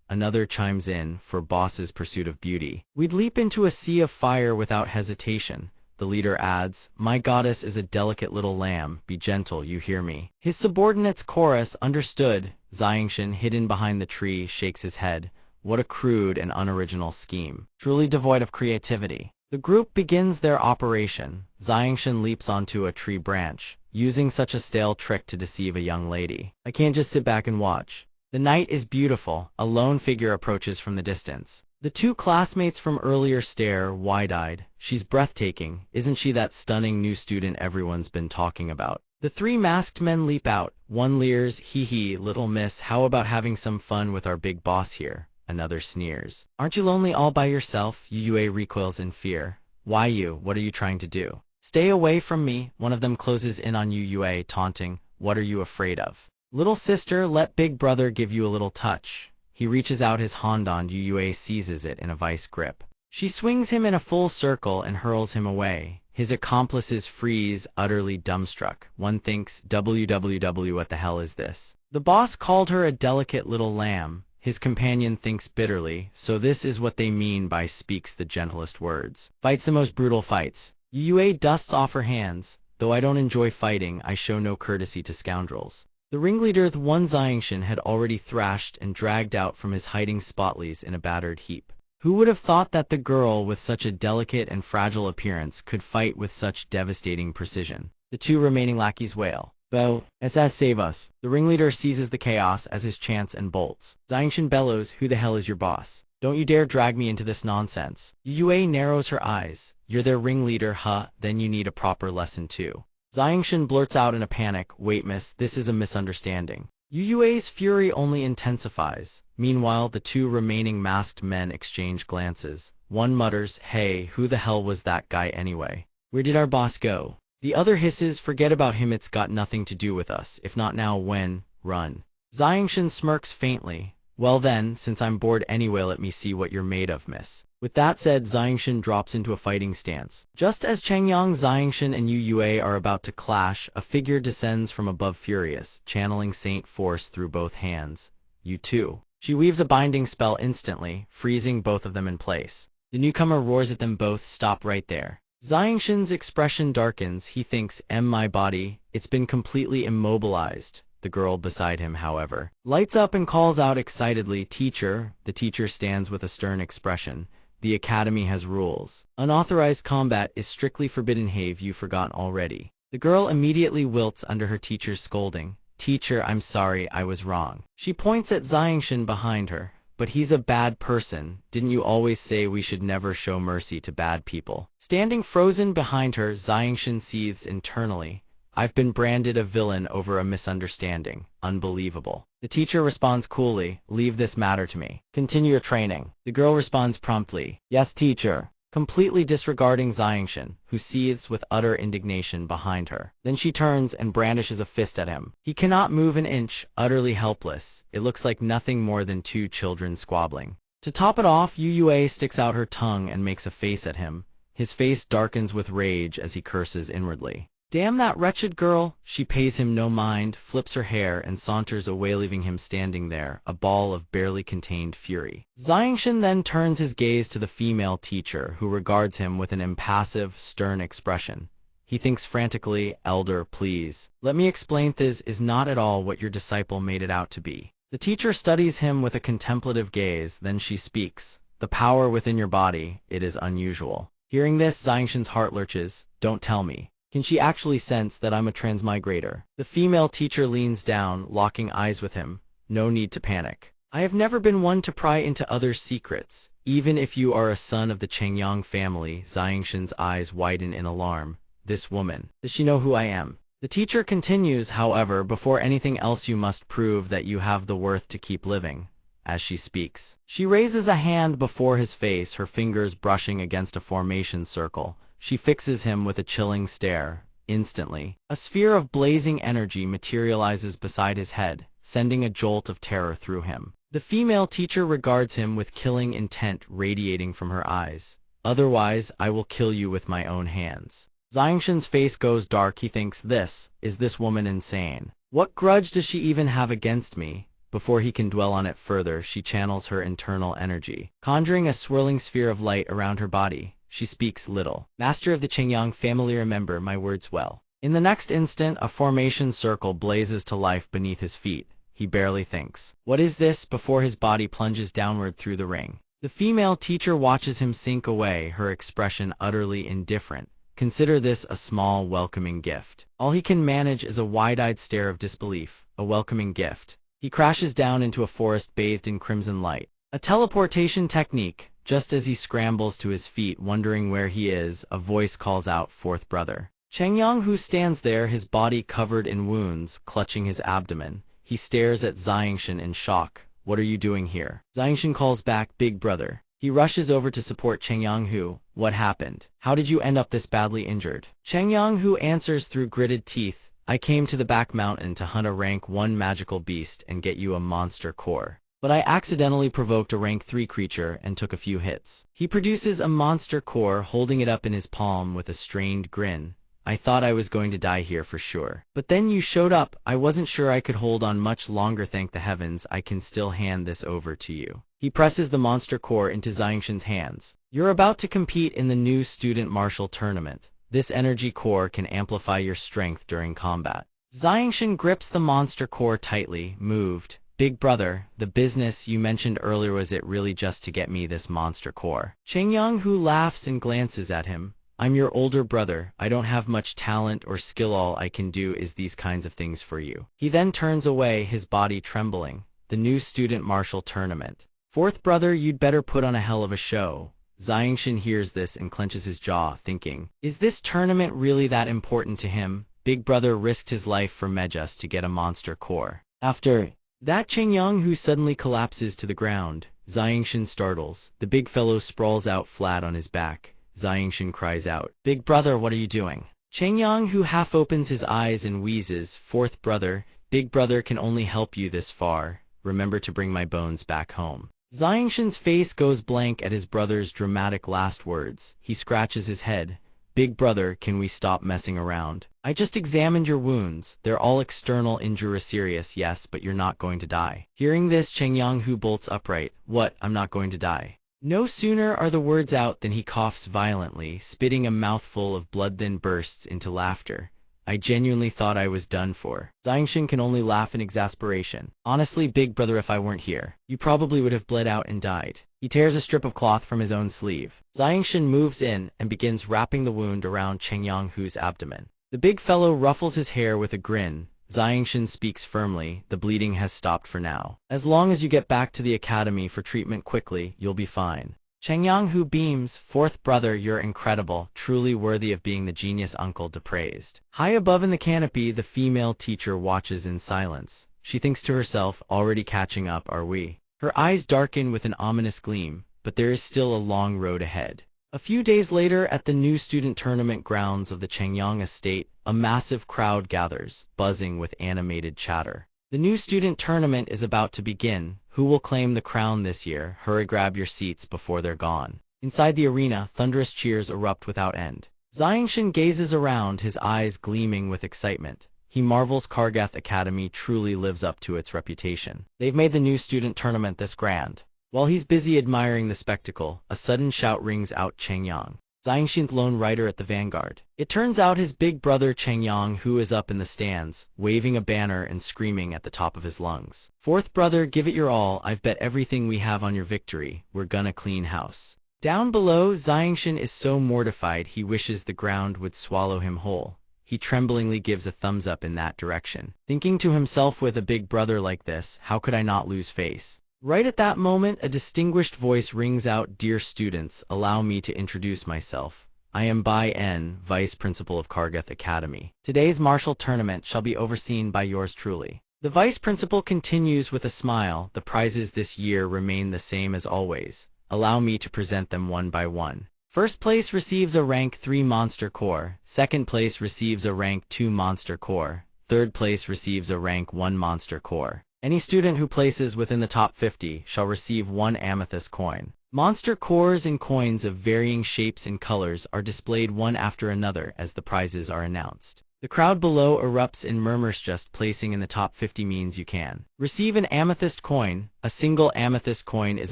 Another chimes in, for boss's pursuit of beauty. We'd leap into a sea of fire without hesitation. The leader adds, my goddess is a delicate little lamb. Be gentle, you hear me. His subordinates chorus, understood. Xiangshin, hidden behind the tree, shakes his head. What a crude and unoriginal scheme. Truly devoid of creativity. The group begins their operation. Xiangshin leaps onto a tree branch, using such a stale trick to deceive a young lady. I can't just sit back and watch. The night is beautiful. A lone figure approaches from the distance. The 2 classmates from earlier stare, wide-eyed. She's breathtaking. Isn't she that stunning new student everyone's been talking about? The 3 masked men leap out. One leers, hee hee, little miss, how about having some fun with our big boss here? Another sneers. Aren't you lonely all by yourself? Yue recoils in fear. Why you? What are you trying to do? Stay away from me. One of them closes in on Yue, taunting. What are you afraid of? Little sister, let big brother give you a little touch. He reaches out his Hondon. Yue seizes it in a vice grip. She swings him in a full circle and hurls him away. His accomplices freeze, utterly dumbstruck. One thinks, WWW, what the hell is this? The boss called her a delicate little lamb. His companion thinks bitterly, so this is what they mean by speaks the gentlest words. Fights the most brutal fights. Yue dusts off her hands. Though I don't enjoy fighting, I show no courtesy to scoundrels. The ringleader, the one Xiangshin had already thrashed and dragged out from his hiding spotlies in a battered heap. Who would have thought that the girl with such a delicate and fragile appearance could fight with such devastating precision? The 2 remaining lackeys wail. Bo, SS save us. The ringleader seizes the chaos as his chance and bolts. Xiangshin bellows, who the hell is your boss? Don't you dare drag me into this nonsense. Yue narrows her eyes. You're their ringleader, huh? Then you need a proper lesson too. Xiangshin blurts out in a panic, wait miss, this is a misunderstanding. Yue's fury only intensifies. Meanwhile, the 2 remaining masked men exchange glances. One mutters, hey, who the hell was that guy anyway? Where did our boss go? The other hisses, forget about him, it's got nothing to do with us. If not now, when? Run. Xiangshin smirks faintly. Well then, since I'm bored anyway, let me see what you're made of, miss. With that said, Xiangshin drops into a fighting stance. Just as Changyang, Xiangshin, and Yue are about to clash, a figure descends from above furious, channeling Saint Force through both hands. You too. She weaves a binding spell instantly, freezing both of them in place. The newcomer roars at them both, stop right there. Xiangshin's expression darkens. He thinks, my body, it's been completely immobilized. The girl beside him, however, lights up and calls out excitedly, teacher. The teacher stands with a stern expression. The academy has rules. Unauthorized combat is strictly forbidden. Have you forgotten already? The girl immediately wilts under her teacher's scolding. Teacher, I'm sorry, I was wrong. She points at Xiangshin behind her. But he's a bad person. Didn't you always say we should never show mercy to bad people? Standing frozen behind her, Xiangshin seethes internally. I've been branded a villain over a misunderstanding. Unbelievable. The teacher responds coolly, leave this matter to me. Continue your training. The girl responds promptly, yes, teacher. completely disregarding Xiangshan, who seethes with utter indignation behind her. Then she turns and brandishes a fist at him. He cannot move an inch, utterly helpless. It looks like nothing more than two children squabbling. To top it off, Yue sticks out her tongue and makes a face at him. His face darkens with rage as he curses inwardly. Damn that wretched girl! She pays him no mind, flips her hair, and saunters away, leaving him standing there, a ball of barely contained fury. Xiangshan then turns his gaze to the female teacher, who regards him with an impassive, stern expression. He thinks frantically, "Elder, please. Let me explain, this is not at all what your disciple made it out to be." The teacher studies him with a contemplative gaze, then she speaks. "The power within your body, it is unusual." Hearing this, Xiangshan's heart lurches. Don't tell me. Can she actually sense that I'm a transmigrator? The female teacher leans down, locking eyes with him. No need to panic. I have never been one to pry into others' secrets. Even if you are a son of the Chengyang family, Xiangshan's eyes widen in alarm. This woman. Does she know who I am? The teacher continues, however, before anything else you must prove that you have the worth to keep living. As she speaks, she raises a hand before his face, her fingers brushing against a formation circle. She fixes him with a chilling stare. Instantly, a sphere of blazing energy materializes beside his head, sending a jolt of terror through him. The female teacher regards him with killing intent radiating from her eyes. Otherwise, I will kill you with my own hands. Xiangshan's face goes dark. He thinks, is this woman insane? What grudge does she even have against me? Before he can dwell on it further, she channels her internal energy, conjuring a swirling sphere of light around her body. She speaks little. Master of the Chengyang family, remember my words well. In the next instant, a formation circle blazes to life beneath his feet. He barely thinks, what is this, before his body plunges downward through the ring. The female teacher watches him sink away, her expression utterly indifferent. Consider this a small, welcoming gift. All he can manage is a wide-eyed stare of disbelief. A welcoming gift. He crashes down into a forest bathed in crimson light. A teleportation technique. Just as he scrambles to his feet, wondering where he is, a voice calls out, "Fourth brother." Chengyang, who stands there, his body covered in wounds, clutching his abdomen. He stares at Xiangshan in shock. What are you doing here? Xiangshan calls back, "Big brother." He rushes over to support Chengyang, who, what happened? How did you end up this badly injured? Chengyang, who answers through gritted teeth, I came to the back mountain to hunt a rank 1 magical beast and get you a monster core. But I accidentally provoked a rank 3 creature and took a few hits. He produces a monster core, holding it up in his palm with a strained grin. I thought I was going to die here for sure. But then you showed up. I wasn't sure I could hold on much longer. Thank the heavens, I can still hand this over to you. He presses the monster core into Xiangshan's hands. You're about to compete in the new student martial tournament. This energy core can amplify your strength during combat. Xiangshan grips the monster core tightly, moved. Big brother, the business you mentioned earlier, was it really just to get me this monster core? Chengyang, who laughs and glances at him. I'm your older brother. I don't have much talent or skill. All I can do is these kinds of things for you. He then turns away, his body trembling. The new student martial tournament. Fourth brother, you'd better put on a hell of a show. Xiangshan hears this and clenches his jaw, thinking, is this tournament really that important to him? Big brother risked his life for me just to get a monster core. After that, Chengyang, who suddenly collapses to the ground. Xiangshan startles. The big fellow sprawls out flat on his back. Xiangshan cries out, Big brother, what are you doing? Chengyang, who half opens his eyes and wheezes, Fourth brother, Big brother can only help you this far. Remember to bring my bones back home. Xiangshan's face goes blank at his brother's dramatic last words. He scratches his head. Big brother, can we stop messing around? I just examined your wounds. They're all external injury, serious, yes, but you're not going to die. Hearing this, Chengyang, who bolts upright. What? I'm not going to die. No sooner are the words out than he coughs violently, spitting a mouthful of blood, then bursts into laughter. I genuinely thought I was done for. Xiangshan can only laugh in exasperation. Honestly, big brother, if I weren't here, you probably would have bled out and died. He tears a strip of cloth from his own sleeve. Xiangshan moves in and begins wrapping the wound around Chengyang, whose abdomen. The big fellow ruffles his hair with a grin. Xiangshan speaks firmly, the bleeding has stopped for now. As long as you get back to the academy for treatment quickly, you'll be fine. Chengyang, who beams, Fourth brother, you're incredible, truly worthy of being the genius uncle praised. High above in the canopy, the female teacher watches in silence. She thinks to herself, already catching up, are we? Her eyes darken with an ominous gleam, but there is still a long road ahead. A few days later, at the new student tournament grounds of the Changyang estate, a massive crowd gathers, buzzing with animated chatter. The new student tournament is about to begin. Who will claim the crown this year? Hurry, grab your seats before they're gone. Inside the arena, thunderous cheers erupt without end. Xiangshan gazes around, his eyes gleaming with excitement. He marvels Kargath Academy truly lives up to its reputation. They've made the new student tournament this grand. While he's busy admiring the spectacle, a sudden shout rings out, Changyang. Xiangshan, lone rider at the vanguard. It turns out his big brother Changyang, who is up in the stands, waving a banner and screaming at the top of his lungs. Fourth brother, give it your all. I've bet everything we have on your victory. We're gonna clean house. Down below, Xiangshan is so mortified he wishes the ground would swallow him whole. He tremblingly gives a thumbs up in that direction, thinking to himself, with a big brother like this, how could I not lose face? Right at that moment, a distinguished voice rings out, dear students, allow me to introduce myself. I am Bai En, Vice Principal of Kargath Academy. Today's martial tournament shall be overseen by yours truly. The Vice Principal continues with a smile, the prizes this year remain the same as always. Allow me to present them one by one. First place receives a rank 3 Monster Core, second place receives a rank 2 Monster Core, third place receives a rank 1 Monster Core. Any student who places within the top 50 shall receive 1 amethyst coin. Monster cores and coins of varying shapes and colors are displayed one after another as the prizes are announced. The crowd below erupts in murmurs. Just placing in the top 50 means you can receive an amethyst coin. A single amethyst coin is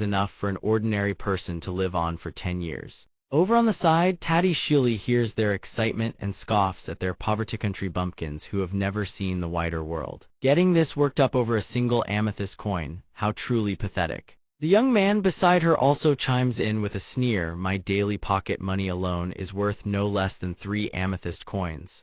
enough for an ordinary person to live on for 10 years. Over on the side, Tatty Shili hears their excitement and scoffs at their poverty country bumpkins who have never seen the wider world. Getting this worked up over a single amethyst coin, how truly pathetic. The young man beside her also chimes in with a sneer, my daily pocket money alone is worth no less than 3 amethyst coins.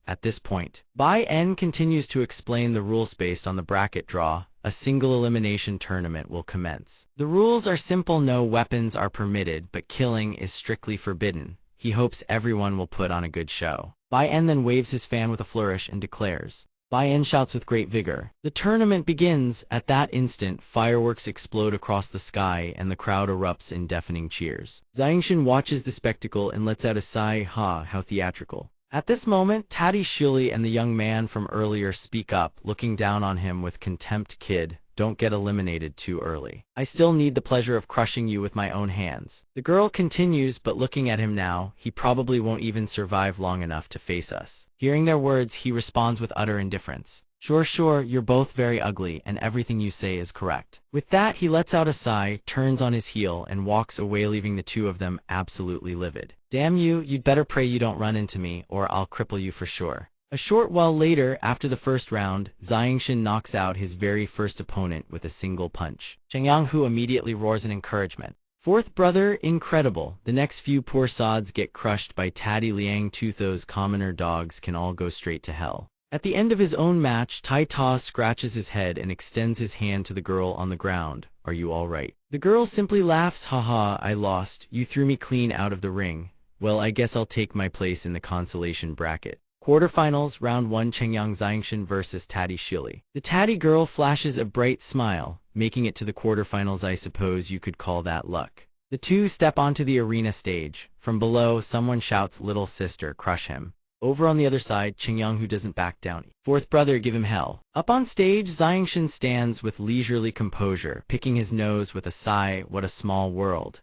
At this point, Bai En continues to explain the rules based on the bracket draw. A single elimination tournament will commence. The rules are simple, no weapons are permitted, but killing is strictly forbidden. He hopes everyone will put on a good show. Bai En then waves his fan with a flourish and declares. Bai En shouts with great vigor. The tournament begins. At that instant, fireworks explode across the sky and the crowd erupts in deafening cheers. Xiangshan watches the spectacle and lets out a sigh, how theatrical. At this moment, Tatty Shili and the young man from earlier speak up, looking down on him with contempt. Kid, don't get eliminated too early. I still need the pleasure of crushing you with my own hands. The girl continues, but looking at him now, he probably won't even survive long enough to face us. Hearing their words, he responds with utter indifference. Sure, you're both very ugly, and everything you say is correct. With that, he lets out a sigh, turns on his heel, and walks away, leaving the two of them absolutely livid. Damn you, you'd better pray you don't run into me, or I'll cripple you for sure. A short while later, after the first round, Xiangshan knocks out his very first opponent with a single punch. Changyang Hu immediately roars in encouragement. Fourth brother, incredible. The next few poor sods get crushed by Tatty Liang too. Those commoner dogs can all go straight to hell. At the end of his own match, Tai Ta scratches his head and extends his hand to the girl on the ground. Are you all right? The girl simply laughs. Haha, I lost. You threw me clean out of the ring. Well, I guess I'll take my place in the consolation bracket. Quarterfinals, round 1, Changyang Xiangshan versus Tatty Shili. The Tatty girl flashes a bright smile, making it to the quarterfinals. I suppose you could call that luck. The two step onto the arena stage. From below, someone shouts, little sister, crush him. Over on the other side, Changyang Hu doesn't back down. Fourth brother, give him hell. Up on stage, Xiangshan stands with leisurely composure, picking his nose with a sigh. What a small world.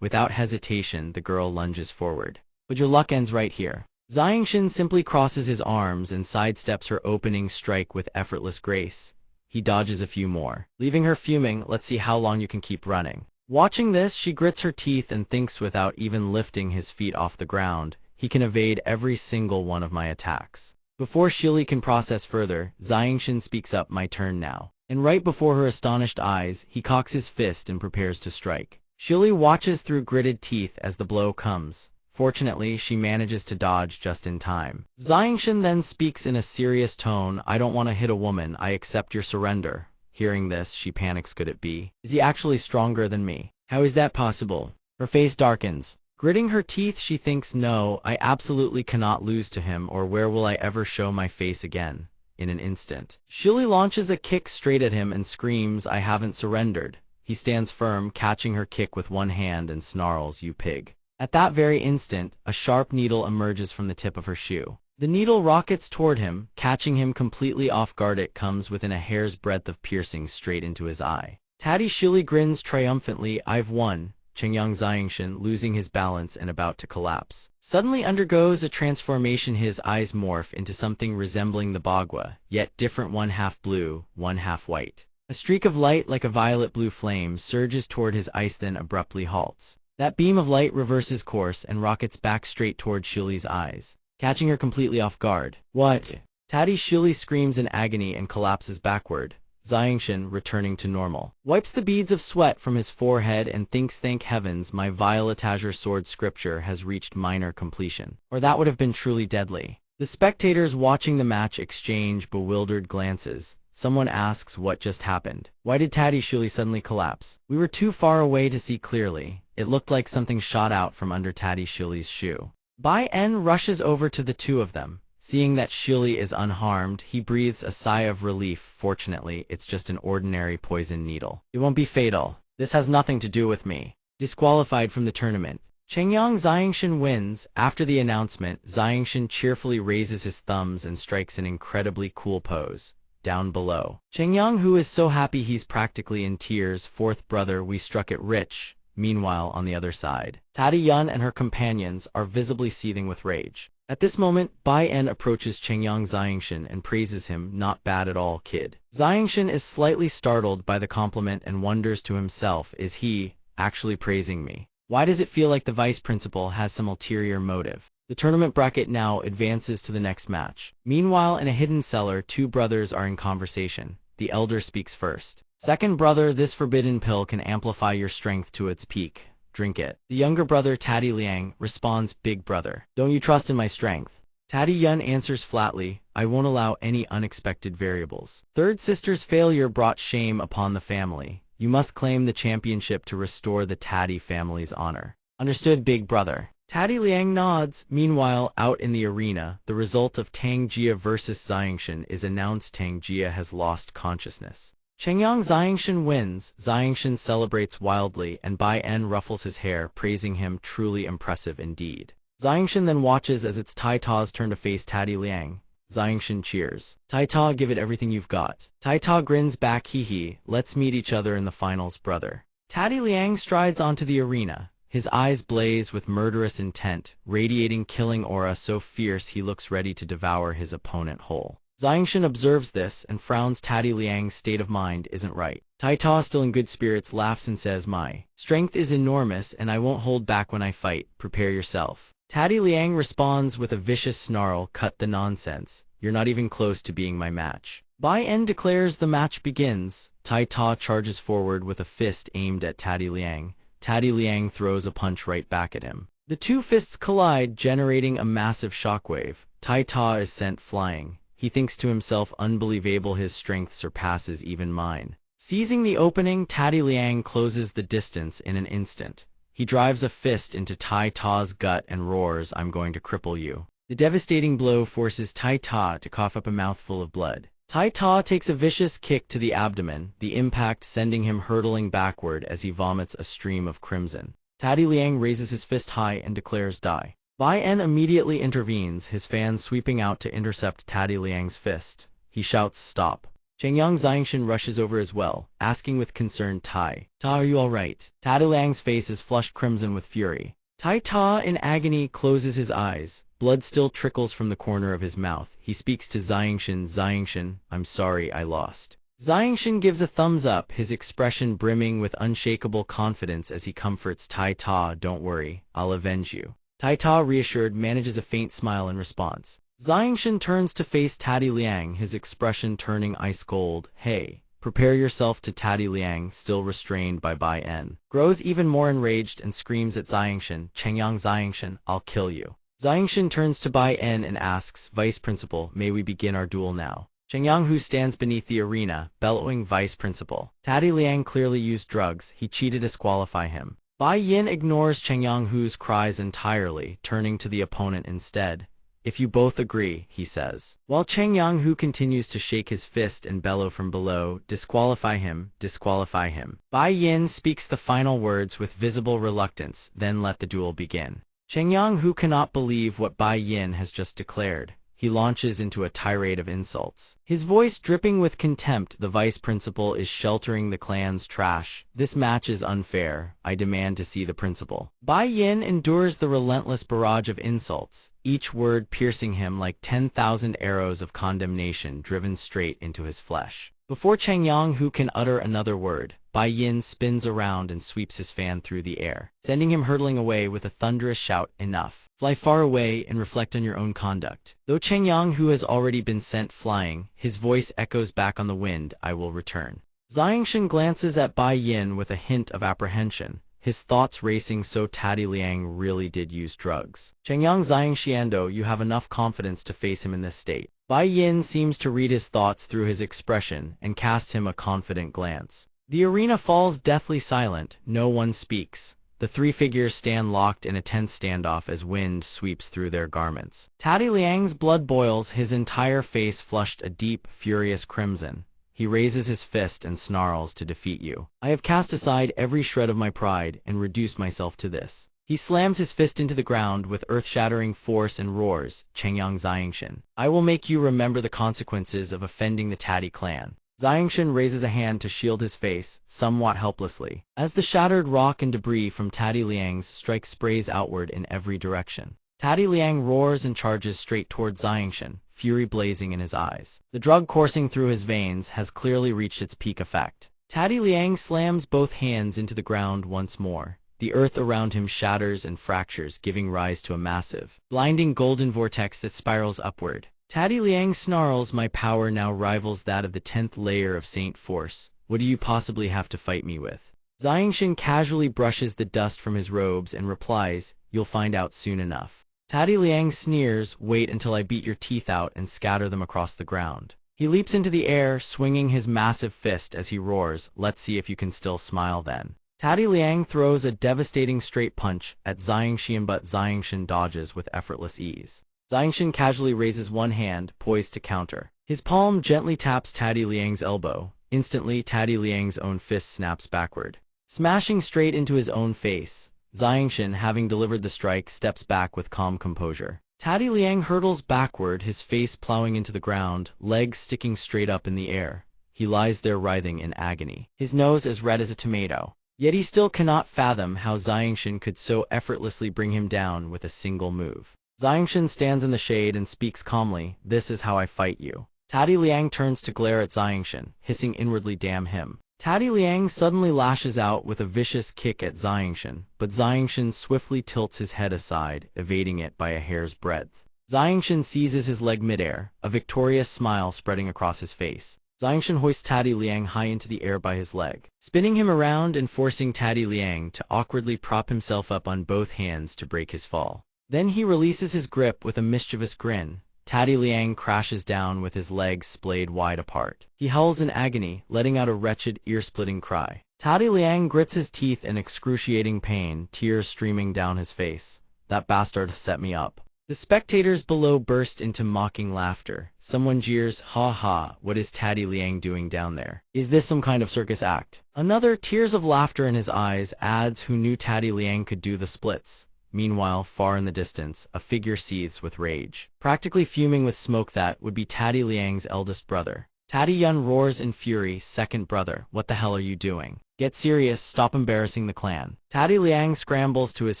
Without hesitation, the girl lunges forward. But your luck ends right here. Xiangshan simply crosses his arms and sidesteps her opening strike with effortless grace. He dodges a few more, leaving her fuming. Let's see how long you can keep running. Watching this, she grits her teeth and thinks without even lifting his feet off the ground, he can evade every single one of my attacks. Before Shili can process further, Xiangshan speaks up, my turn now. And right before her astonished eyes, he cocks his fist and prepares to strike. Shili watches through gritted teeth as the blow comes. Fortunately, she manages to dodge just in time. Xiangshan then speaks in a serious tone, I don't want to hit a woman, I accept your surrender. Hearing this, she panics. Could it be? Is he actually stronger than me? How is that possible? Her face darkens. Gritting her teeth, she thinks, no, I absolutely cannot lose to him, or where will I ever show my face again? In an instant, Shili launches a kick straight at him and screams, I haven't surrendered. He stands firm, catching her kick with one hand and snarls, you pig. At that very instant, a sharp needle emerges from the tip of her shoe. The needle rockets toward him, catching him completely off guard. It comes within a hair's breadth of piercing straight into his eye. Taddy Shili grins triumphantly. "I've won." Chengyang Xiangshan, losing his balance and about to collapse, suddenly undergoes a transformation. His eyes morph into something resembling the Bagua, yet different, one half blue, one half white. A streak of light like a violet-blue flame surges toward his eyes, then abruptly halts. That beam of light reverses course and rockets back straight toward Shili's eyes, catching her completely off guard. "What?" Taddy Shili screams in agony and collapses backward. Xiangshan, returning to normal, wipes the beads of sweat from his forehead and thinks, "Thank heavens, my Violet sword scripture has reached minor completion, or that would have been truly deadly." The spectators watching the match exchange bewildered glances. Someone asks what just happened. Why did Taddy Shili suddenly collapse? We were too far away to see clearly. It looked like something shot out from under Taddy Shili's shoe. Bai En rushes over to the two of them. Seeing that Shili is unharmed, he breathes a sigh of relief. Fortunately, it's just an ordinary poison needle. It won't be fatal. This has nothing to do with me. Disqualified from the tournament. Chengyang Xiangshan wins. After the announcement, Xiangshan cheerfully raises his thumbs and strikes an incredibly cool pose. Down below, Chengyang, who is so happy he's practically in tears. "Fourth brother, we struck it rich." Meanwhile, on the other side, Taddy Yun and her companions are visibly seething with rage. At this moment, Bai En approaches Chengyang Xiangshan and praises him. "Not bad at all, kid." Xiangshan is slightly startled by the compliment and wonders to himself, is he actually praising me? Why does it feel like the vice principal has some ulterior motive? The tournament bracket now advances to the next match. Meanwhile, in a hidden cellar, two brothers are in conversation. The elder speaks first. "Second brother, this forbidden pill can amplify your strength to its peak. Drink it." The younger brother, Taddy Liang, responds, "Big brother, don't you trust in my strength?" Taddy Yun answers flatly, "I won't allow any unexpected variables." Third sister's failure brought shame upon the family. You must claim the championship to restore the Taddy family's honor. Understood, big brother. Taddy Liang nods. Meanwhile, out in the arena, the result of Tang Jia versus Xiangshan is announced. Tang Jia has lost consciousness. Chengyang Xiangshan wins. Xiangshan celebrates wildly, and Bai En ruffles his hair, praising him. Truly impressive indeed. Xiangshan then watches as it's Tai Ta's turn to face Taddy Liang. Xiangshan cheers. "Tai Ta, give it everything you've got." Tai Ta grins back, "Hee hee, let's meet each other in the finals, brother." Taddy Liang strides onto the arena. His eyes blaze with murderous intent, radiating killing aura so fierce he looks ready to devour his opponent whole. Xiangshan observes this and frowns. Taddy Liang's state of mind isn't right. Tai Ta, still in good spirits, laughs and says, "My strength is enormous and I won't hold back when I fight. Prepare yourself." Taddy Liang responds with a vicious snarl, "Cut the nonsense. You're not even close to being my match." Bai En declares the match begins. Tai Ta charges forward with a fist aimed at Taddy Liang. Taddy Liang throws a punch right back at him. The two fists collide, generating a massive shockwave. Tai Ta is sent flying. He thinks to himself, "Unbelievable, his strength surpasses even mine." Seizing the opening, Taddy Liang closes the distance in an instant. He drives a fist into Tai Ta's gut and roars, "I'm going to cripple you." The devastating blow forces Tai Ta to cough up a mouthful of blood. Tai Ta takes a vicious kick to the abdomen, the impact sending him hurtling backward as he vomits a stream of crimson. Taddy Liang raises his fist high and declares, "Die." Bai En immediately intervenes, his fans sweeping out to intercept Taddy Liang's fist. He shouts, "Stop." Chengyang Xiangshan rushes over as well, asking with concern, Tai Ta, are you alright?" Taddy Liang's face is flushed crimson with fury. Tai Ta, in agony, closes his eyes. Blood still trickles from the corner of his mouth. He speaks to Xiangshan, "Xiangshan, I'm sorry I lost." Xiangshan gives a thumbs up, his expression brimming with unshakable confidence as he comforts Tai Ta, "Don't worry, I'll avenge you." Tai Ta, reassured, manages a faint smile in response. Xiangshan turns to face Taddy Liang, his expression turning ice cold. "Hey, prepare yourself." To Taddy Liang, still restrained by Bai En, grows even more enraged and screams at Xiangshan, "Chengyang Xiangshan, I'll kill you." Xiangshan turns to Bai En and asks, "Vice Principal, may we begin our duel now?" Chengyang, who stands beneath the arena, bellowing, "Vice Principal." Taddy Liang clearly used drugs. He cheated to disqualify him. Bai Yin ignores Chengyang Hu's cries entirely, turning to the opponent instead. if you both agree, he says. While Cheng Yang-hu continues to shake his fist and bellow from below, disqualify him, disqualify him. Bai Yin speaks the final words with visible reluctance, then let the duel begin. Cheng Yang-hu cannot believe what Bai Yin has just declared. He launches into a tirade of insults. His voice dripping with contempt. The vice principal is sheltering the clan's trash. This match is unfair. I demand to see the principal. Bai Yin endures the relentless barrage of insults, each word piercing him like 10,000 arrows of condemnation driven straight into his flesh. Before Cheng Yang-hu can utter another word, Bai Yin spins around and sweeps his fan through the air, sending him hurtling away with a thunderous shout, "Enough! Fly far away and reflect on your own conduct." Though Cheng Yang-hu has already been sent flying, his voice echoes back on the wind, "I will return." Xiangshan glances at Bai Yin with a hint of apprehension, his thoughts racing. So Tati Liang really did use drugs. Cheng Yang Xiangshiando, you have enough confidence to face him in this state. Bai Yin seems to read his thoughts through his expression and casts him a confident glance. The arena falls deathly silent, no one speaks. The three figures stand locked in a tense standoff as wind sweeps through their garments. Tati Liang's blood boils, his entire face flushed a deep, furious crimson. He raises his fist and snarls, "To defeat you, I have cast aside every shred of my pride and reduced myself to this." He slams his fist into the ground with earth-shattering force and roars, "Cheng Yang Xiangshan, I will make you remember the consequences of offending the Tati clan." Xiangshan raises a hand to shield his face, somewhat helplessly, as the shattered rock and debris from Tati Liang's strike sprays outward in every direction. Tati Liang roars and charges straight toward Xiangshan, fury blazing in his eyes. The drug coursing through his veins has clearly reached its peak effect. Tati Liang slams both hands into the ground once more. The earth around him shatters and fractures, giving rise to a massive, blinding golden vortex that spirals upward. Tati Liang snarls, "My power now rivals that of the 10th layer of Saint Force. What do you possibly have to fight me with?" Xiangshan casually brushes the dust from his robes and replies, "You'll find out soon enough." Tati Liang sneers, "Wait until I beat your teeth out and scatter them across the ground." He leaps into the air, swinging his massive fist as he roars, "Let's see if you can still smile then." Tati Liang throws a devastating straight punch at Xiangshan, but Xiangshan dodges with effortless ease. Xiangshan casually raises one hand, poised to counter. His palm gently taps Tati Liang's elbow. Instantly, Tati Liang's own fist snaps backward, smashing straight into his own face. Xiangshan, having delivered the strike, steps back with calm composure. Tati Liang hurtles backward, his face plowing into the ground, legs sticking straight up in the air. He lies there writhing in agony, his nose as red as a tomato. Yet he still cannot fathom how Xiangshan could so effortlessly bring him down with a single move. Xiangshan stands in the shade and speaks calmly, "This is how I fight you." Tati Liang turns to glare at Xiangshan, hissing inwardly, "Damn him." Tati Liang suddenly lashes out with a vicious kick at Xiangshan, but Xiangshan swiftly tilts his head aside, evading it by a hair's breadth. Xiangshan seizes his leg midair, a victorious smile spreading across his face. Xiangshan hoists Tati Liang high into the air by his leg, spinning him around and forcing Tati Liang to awkwardly prop himself up on both hands to break his fall. Then he releases his grip with a mischievous grin. Tati Liang crashes down with his legs splayed wide apart. He howls in agony, letting out a wretched, ear-splitting cry. Tati Liang grits his teeth in excruciating pain, tears streaming down his face. "That bastard set me up." The spectators below burst into mocking laughter. Someone jeers, "Ha ha, what is Tati Liang doing down there? Is this some kind of circus act?" Another, tears of laughter in his eyes, adds, "Who knew Tati Liang could do the splits?" Meanwhile, far in the distance, a figure seethes with rage, practically fuming with smoke. That would be Tati Liang's eldest brother. Tati Yun roars in fury, "Second brother, what the hell are you doing? Get serious, stop embarrassing the clan." Tati Liang scrambles to his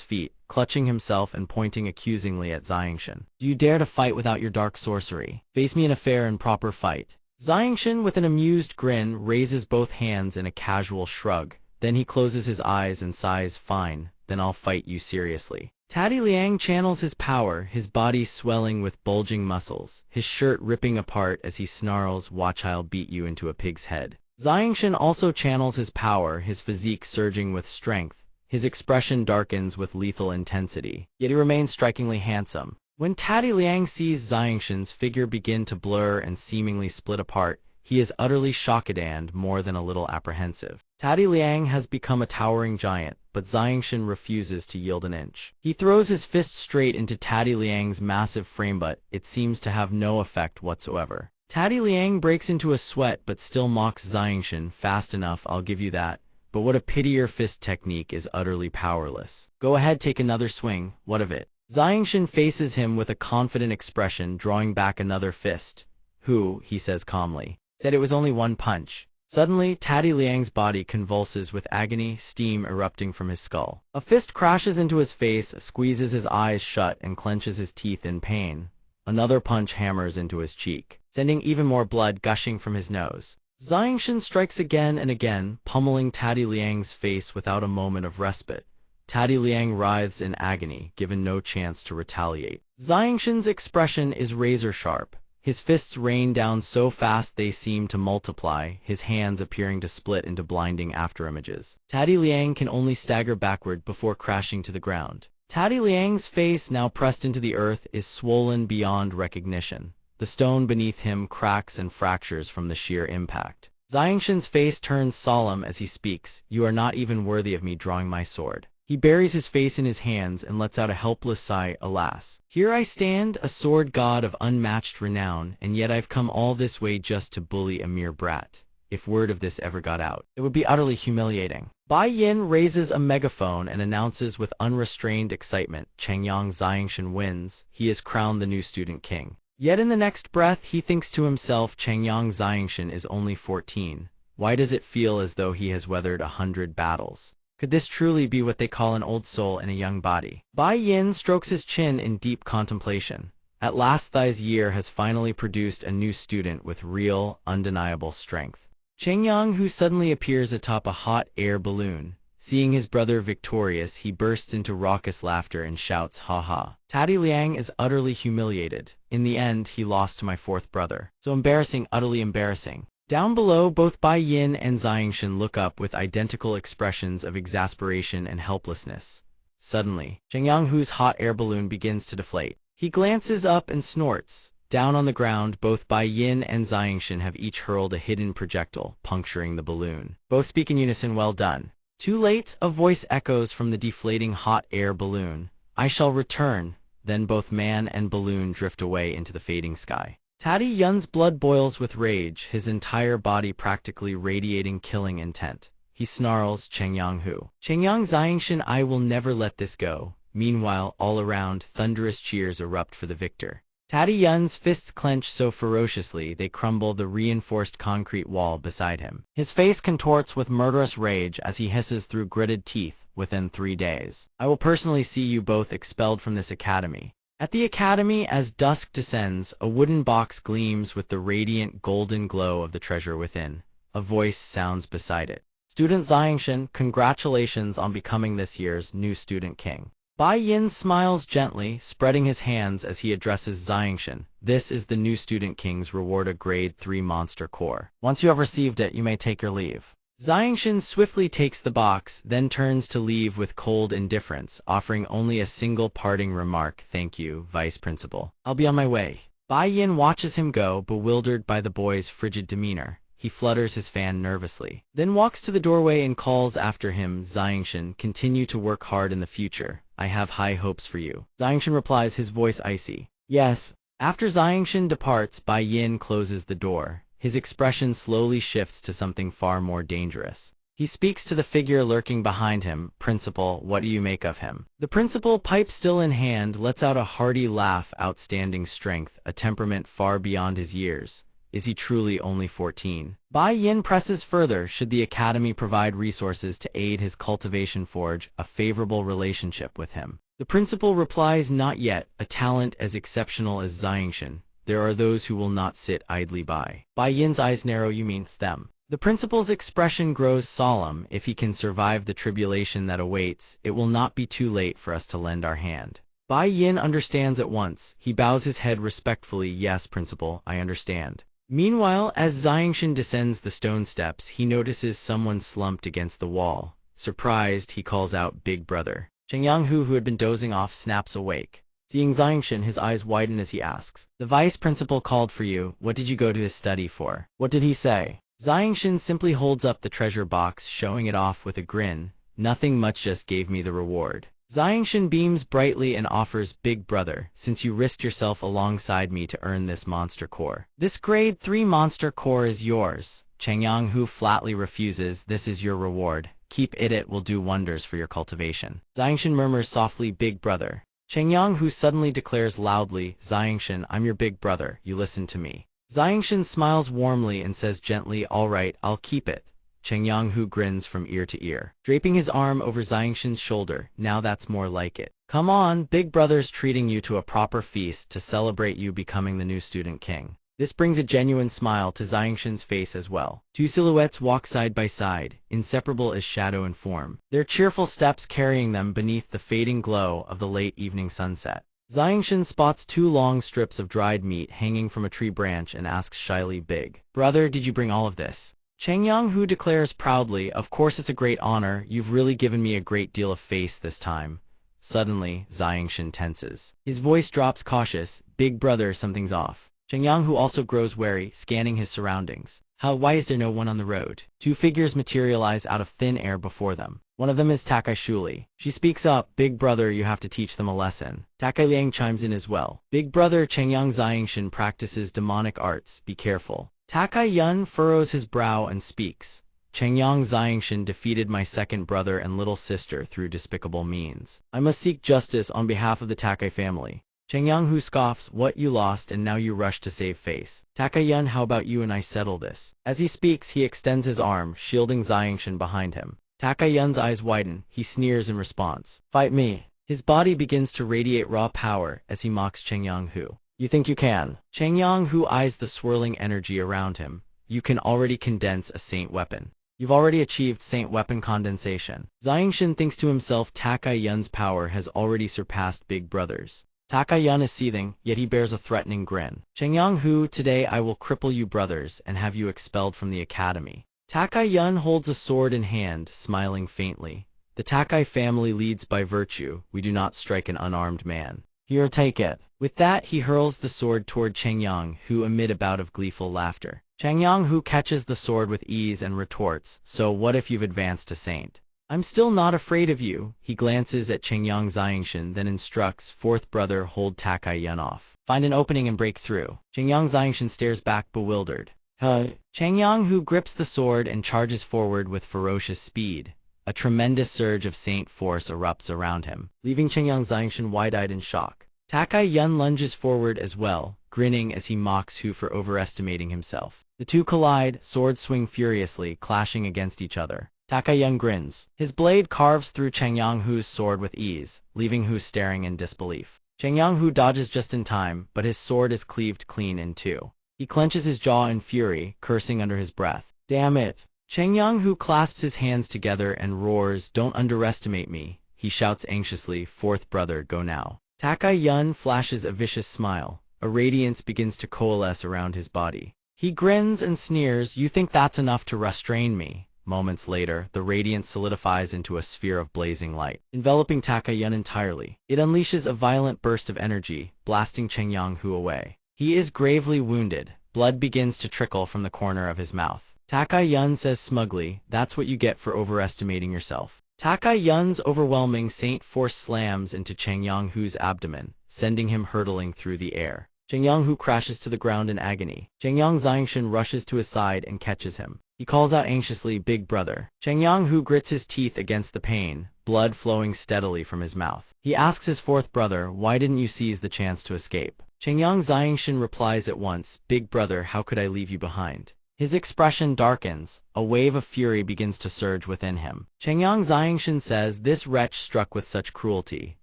feet, clutching himself and pointing accusingly at Xiangshan. "Do you dare to fight without your dark sorcery? Face me in a fair and proper fight." Xiangshan, with an amused grin, raises both hands in a casual shrug. Then he closes his eyes and sighs, "Fine, then I'll fight you seriously." Tati Liang channels his power, his body swelling with bulging muscles, his shirt ripping apart as he snarls, "Watch, I'll beat you into a pig's head." Xiangshan also channels his power, his physique surging with strength. His expression darkens with lethal intensity, yet he remains strikingly handsome. When Tati Liang sees Xiangshan's figure begin to blur and seemingly split apart, He is utterly shocked and more than a little apprehensive. Taddy Liang has become a towering giant, but Xiangshan refuses to yield an inch. He throws his fist straight into Taddy Liang's massive frame, but it seems to have no effect whatsoever. Taddy Liang breaks into a sweat but still mocks Xiangshan. Fast enough, I'll give you that. But what a pity your fist technique is utterly powerless. Go ahead, take another swing, what of it? Xiangshan faces him with a confident expression, drawing back another fist. Who, he says calmly, said it was only one punch. Suddenly, Taddy Liang's body convulses with agony, steam erupting from his skull. A fist crashes into his face, squeezes his eyes shut, and clenches his teeth in pain. Another punch hammers into his cheek, sending even more blood gushing from his nose. Xiangshan strikes again and again, pummeling Taddy Liang's face without a moment of respite. Taddy Liang writhes in agony, given no chance to retaliate. Xiangshan's expression is razor-sharp. His fists rain down so fast they seem to multiply, his hands appearing to split into blinding afterimages. Taddy Liang can only stagger backward before crashing to the ground. Taddy Liang's face, now pressed into the earth, is swollen beyond recognition. The stone beneath him cracks and fractures from the sheer impact. Xiangshan's face turns solemn as he speaks. You are not even worthy of me drawing my sword. He buries his face in his hands and lets out a helpless sigh. Alas, here I stand, a sword god of unmatched renown, and yet I've come all this way just to bully a mere brat. If word of this ever got out, it would be utterly humiliating. Bai Yin raises a megaphone and announces with unrestrained excitement, Changyang Xiangshan wins. He is crowned the new student king. Yet in the next breath he thinks to himself, Changyang Xiangshan is only 14. Why does it feel as though he has weathered 100 battles? Could this truly be what they call an old soul in a young body? Bai Yin strokes his chin in deep contemplation. At last this year has finally produced a new student with real, undeniable strength. Changyang, who suddenly appears atop a hot air balloon. Seeing his brother victorious, he bursts into raucous laughter and shouts, "Ha ha." Taddy Liang is utterly humiliated. In the end, he lost to my fourth brother. So embarrassing, utterly embarrassing. Down below, both Bai Yin and Xiangshan look up with identical expressions of exasperation and helplessness. Suddenly, Changyang, whose hot air balloon begins to deflate. He glances up and snorts. Down on the ground, both Bai Yin and Xiangshan have each hurled a hidden projectile, puncturing the balloon. Both speak in unison, "Well done." Too late, a voice echoes from the deflating hot air balloon. "I shall return." Then both man and balloon drift away into the fading sky. Taddy Yun's blood boils with rage, his entire body practically radiating killing intent. He snarls, "Changyang who? Changyang Xiangshan, I will never let this go." Meanwhile, all around, thunderous cheers erupt for the victor. Taddy Yun's fists clench so ferociously they crumble the reinforced concrete wall beside him. His face contorts with murderous rage as he hisses through gritted teeth, "Within 3 days, I will personally see you both expelled from this academy." At the academy, as dusk descends, a wooden box gleams with the radiant golden glow of the treasure within. A voice sounds beside it. "Student Xiangshan, congratulations on becoming this year's new student king." Bai Yin smiles gently, spreading his hands as he addresses Xiangshan. "This is the new student king's reward, a grade 3 monster core. Once you have received it, you may take your leave." Xiangshan swiftly takes the box, then turns to leave with cold indifference, offering only a single parting remark, "Thank you, Vice Principal. I'll be on my way." Bai Yin watches him go, bewildered by the boy's frigid demeanor. He flutters his fan nervously, then walks to the doorway and calls after him, "Xiangshan, continue to work hard in the future. I have high hopes for you." Xiangshan replies, his voice icy, "Yes." After Xiangshan departs, Bai Yin closes the door. His expression slowly shifts to something far more dangerous. He speaks to the figure lurking behind him, "Principal, what do you make of him?" The principal, pipe still in hand, lets out a hearty laugh. "Outstanding strength, a temperament far beyond his years. Is he truly only 14? Bai Yin presses further. Should the academy provide resources to aid his cultivation, forge a favorable relationship with him? The principal replies, "Not yet. A talent as exceptional as Xiangshan, there are those who will not sit idly by." Bai Yin's eyes narrow. "You mean them?" The principal's expression grows solemn. "If he can survive the tribulation that awaits, it will not be too late for us to lend our hand." Bai Yin understands at once. He bows his head respectfully. "Yes, principal, I understand." Meanwhile, as Xiangshan descends the stone steps, he notices someone slumped against the wall. Surprised, he calls out, "Big brother." Changyang, who had been dozing off, snaps awake. Seeing Xiangshan, his eyes widen as he asks, "The vice principal called for you. What did you go to his study for?" "What did he say?" Xiangshan simply holds up the treasure box, showing it off with a grin. "Nothing much, just gave me the reward." Xiangshan beams brightly and offers, "Big brother, since you risked yourself alongside me to earn this monster core. This grade 3 monster core is yours." Changyang Hu flatly refuses. "This is your reward. Keep it, it will do wonders for your cultivation." Xiangshan murmurs softly, "Big brother." Changyang Hu suddenly declares loudly, "Xiangshan, I'm your big brother, you listen to me." Xiangshan smiles warmly and says gently, "All right, I'll keep it." Changyang Hu grins from ear to ear, draping his arm over Xiangshan's shoulder. "Now that's more like it. Come on, big brother's treating you to a proper feast to celebrate you becoming the new student king." This brings a genuine smile to Xiangshan's face as well. Two silhouettes walk side by side, inseparable as shadow and form, their cheerful steps carrying them beneath the fading glow of the late evening sunset. Xiangshan spots two long strips of dried meat hanging from a tree branch and asks shyly, "Big brother, did you bring all of this?" Changyang Hu declares proudly, "Of course, it's a great honor. You've really given me a great deal of face this time." Suddenly, Xiangshan tenses. His voice drops cautious, "Big brother, something's off." Changyang Hu also grows wary, scanning his surroundings. Why is there no one on the road? Two figures materialize out of thin air before them. One of them is Takai Shuli. She speaks up, "Big brother, you have to teach them a lesson." Takai Liang chimes in as well. "Big brother, Changyang Xiangshan practices demonic arts. Be careful." Takai Yun furrows his brow and speaks. "Changyang Xiangshan defeated my second brother and little sister through despicable means. I must seek justice on behalf of the Takai family." Changyang Hu scoffs, "What, you lost and now you rush to save face? Takai Yun, how about you and I settle this?" As he speaks, he extends his arm, shielding Xiangshan behind him. Takai Yun's eyes widen. He sneers in response. "Fight me." His body begins to radiate raw power as he mocks Changyang Hu. "You think you can?" Changyang Hu eyes the swirling energy around him. "You can already condense a saint weapon. You've already achieved saint weapon condensation." Xiangshan thinks to himself, Takai Yun's power has already surpassed Big Brother's. Takai Yun is seething, yet he bears a threatening grin. "Changyang Hu, today I will cripple you brothers and have you expelled from the academy." Takai Yun holds a sword in hand, smiling faintly. "The Takai family leads by virtue. We do not strike an unarmed man. Here, take it." With that, he hurls the sword toward Changyang Hu amid a bout of gleeful laughter. Changyang Hu catches the sword with ease and retorts, "So what if you've advanced to saint? I'm still not afraid of you." He glances at Changyang Xiangshan, then instructs, "Fourth brother, hold Takai Yun off. Find an opening and break through." Changyang Xiangshan stares back bewildered. Changyang Hu grips the sword and charges forward with ferocious speed. A tremendous surge of saint force erupts around him, leaving Changyang Xiangshan wide-eyed in shock. Takai Yun lunges forward as well, grinning as he mocks Hu for overestimating himself. The two collide, swords swing furiously, clashing against each other. Takai Yun grins. His blade carves through Changyang Hu's sword with ease, leaving Hu staring in disbelief. Changyang Hu dodges just in time, but his sword is cleaved clean in two. He clenches his jaw in fury, cursing under his breath. "Damn it!" Changyang Hu clasps his hands together and roars, "Don't underestimate me." He shouts anxiously, "Fourth brother, go now." Takai Yun flashes a vicious smile. A radiance begins to coalesce around his body. He grins and sneers, "You think that's enough to restrain me?" Moments later, the radiance solidifies into a sphere of blazing light, enveloping Takai Yun entirely. It unleashes a violent burst of energy, blasting Changyang Hu away. He is gravely wounded. Blood begins to trickle from the corner of his mouth. Takai Yun says smugly, "That's what you get for overestimating yourself." Takai Yun's overwhelming saint force slams into Changyang Hu's abdomen, sending him hurtling through the air. Changyang Hu crashes to the ground in agony. Changyang Xiangshan rushes to his side and catches him. He calls out anxiously, "Big brother." Changyang Hu grits his teeth against the pain, blood flowing steadily from his mouth. He asks his fourth brother, "Why didn't you seize the chance to escape?" Changyang Xiangshan replies at once, "Big brother, how could I leave you behind?" His expression darkens. A wave of fury begins to surge within him. Changyang Xiangshan says, "This wretch struck with such cruelty.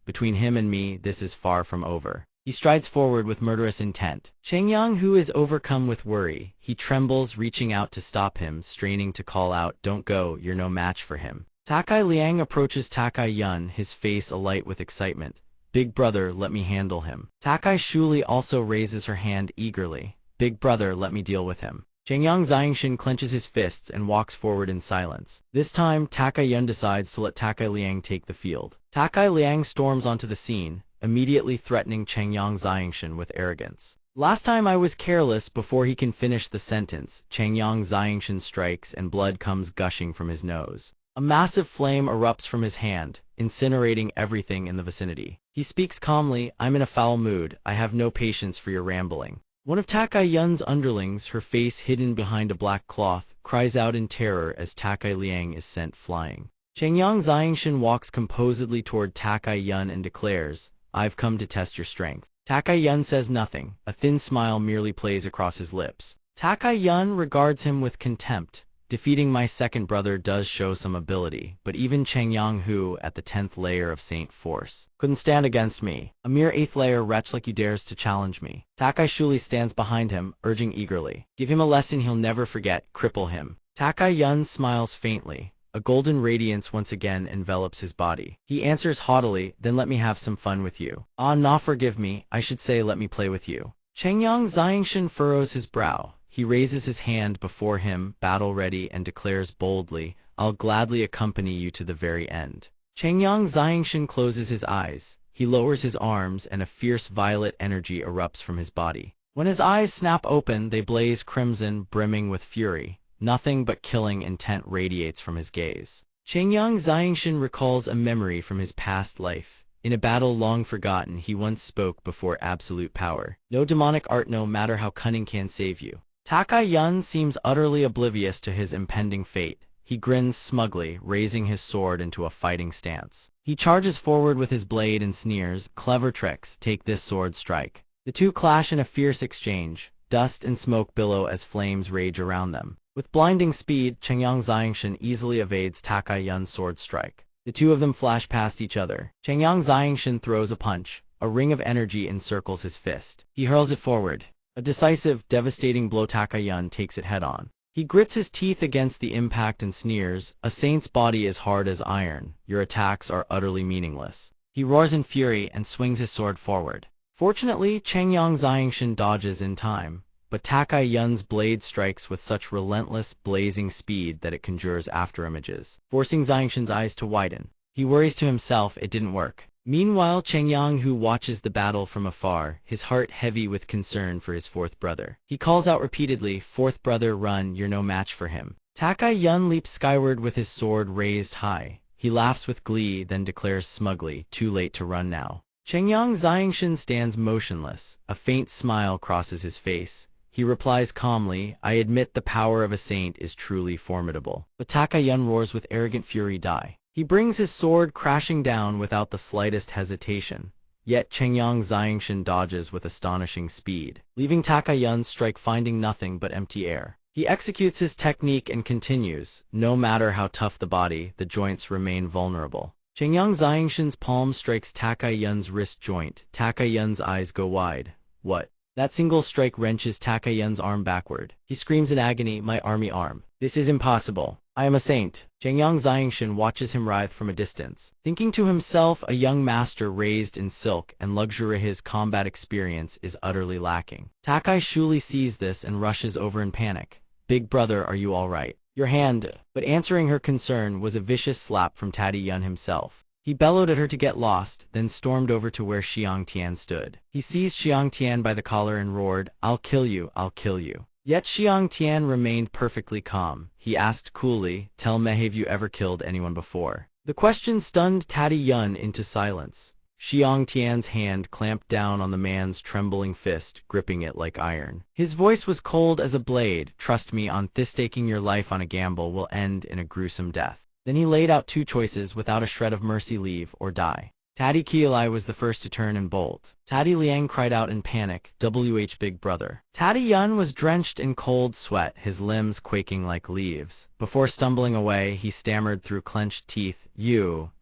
Between him and me, this is far from over." He strides forward with murderous intent. Changyang Hu is overcome with worry. He trembles, reaching out to stop him, straining to call out, "Don't go, you're no match for him." Takai Liang approaches Takai Yun, his face alight with excitement. "Big brother, let me handle him." Takai Shuli also raises her hand eagerly. "Big brother, let me deal with him." Changyang Xiangshan clenches his fists and walks forward in silence. This time, Takai Yun decides to let Takai Liang take the field. Takai Liang storms onto the scene. immediately threatening Changyang Xiangshan with arrogance. Last time I was careless. Before he can finish the sentence, Changyang Xiangshan strikes and blood comes gushing from his nose. A massive flame erupts from his hand, incinerating everything in the vicinity. He speaks calmly, "I'm in a foul mood. I have no patience for your rambling." One of Takai Yun's underlings, her face hidden behind a black cloth, cries out in terror as Takai Liang is sent flying. Changyang Xiangshan walks composedly toward Takai Yun and declares, "I've come to test your strength." Takai Yun says nothing. A thin smile merely plays across his lips. Takai Yun regards him with contempt. Defeating my second brother does show some ability, but even Changyang, who, at the 10th layer of Saint Force, couldn't stand against me. A mere 8th layer wretch like you dares to challenge me. Takai Shuli stands behind him, urging eagerly. "Give him a lesson he'll never forget, cripple him." Takai Yun smiles faintly. A golden radiance once again envelops his body. He answers haughtily, "Then let me have some fun with you." "Ah, nah, forgive me, I should say let me play with you." Changyang Xiangshan furrows his brow. He raises his hand before him, battle-ready, and declares boldly, "I'll gladly accompany you to the very end." Changyang Xiangshan closes his eyes. He lowers his arms, and a fierce violet energy erupts from his body. When his eyes snap open, they blaze crimson, brimming with fury. Nothing but killing intent radiates from his gaze. Changyang Xiangshan recalls a memory from his past life. In a battle long forgotten, he once spoke before absolute power. "No demonic art, no matter how cunning, can save you." Takai Yun seems utterly oblivious to his impending fate. He grins smugly, raising his sword into a fighting stance. He charges forward with his blade and sneers, "Clever tricks, take this sword strike." The two clash in a fierce exchange. Dust and smoke billow as flames rage around them. With blinding speed, Changyang Xiangshan easily evades Takai Yun's sword strike. The two of them flash past each other. Changyang Xiangshan throws a punch. A ring of energy encircles his fist. He hurls it forward. A decisive, devastating blow. Takai Yun takes it head-on. He grits his teeth against the impact and sneers, "A saint's body is hard as iron. Your attacks are utterly meaningless." He roars in fury and swings his sword forward. Fortunately, Changyang Xiangshan dodges in time, but Takai Yun's blade strikes with such relentless, blazing speed that it conjures afterimages, forcing Xiangshan's eyes to widen. He worries to himself it didn't work. Meanwhile, Changyang, who watches the battle from afar, his heart heavy with concern for his fourth brother. He calls out repeatedly, "Fourth brother, run, you're no match for him." Takai Yun leaps skyward with his sword raised high. He laughs with glee, then declares smugly, "Too late to run now." Changyang Xiangshan stands motionless. A faint smile crosses his face. He replies calmly, "I admit the power of a saint is truly formidable." But Takai Yun roars with arrogant fury, "Die." He brings his sword crashing down without the slightest hesitation. Yet Changyang Xiangshan dodges with astonishing speed, leaving Takai Yun's strike finding nothing but empty air. He executes his technique and continues, "No matter how tough the body, the joints remain vulnerable." Changyang Xiangshan's palm strikes Takai Yun's wrist joint. Takai Yun's eyes go wide. "What?" That single strike wrenches Takai Yun's arm backward. He screams in agony, "My army arm. This is impossible. I am a saint." Changyang Xiangshan watches him writhe from a distance, thinking to himself, a young master raised in silk and luxury. His combat experience is utterly lacking. Takai Shuli sees this and rushes over in panic. "Big brother, are you all right? Your hand." But answering her concern was a vicious slap from Tati Yun himself. He bellowed at her to get lost, then stormed over to where Xiang Tian stood. He seized Xiang Tian by the collar and roared, "I'll kill you, I'll kill you." Yet Xiang Tian remained perfectly calm. He asked coolly, "Tell me, have you ever killed anyone before?" The question stunned Tati Yun into silence. Xiang Tian's hand clamped down on the man's trembling fist, gripping it like iron. His voice was cold as a blade, "Trust me, on this staking your life on a gamble will end in a gruesome death." Then he laid out two choices without a shred of mercy: leave or die. Tati Kielai was the first to turn and bolt. Tati Liang cried out in panic, "WH big brother." Tati Yun was drenched in cold sweat, his limbs quaking like leaves. Before stumbling away, he stammered through clenched teeth,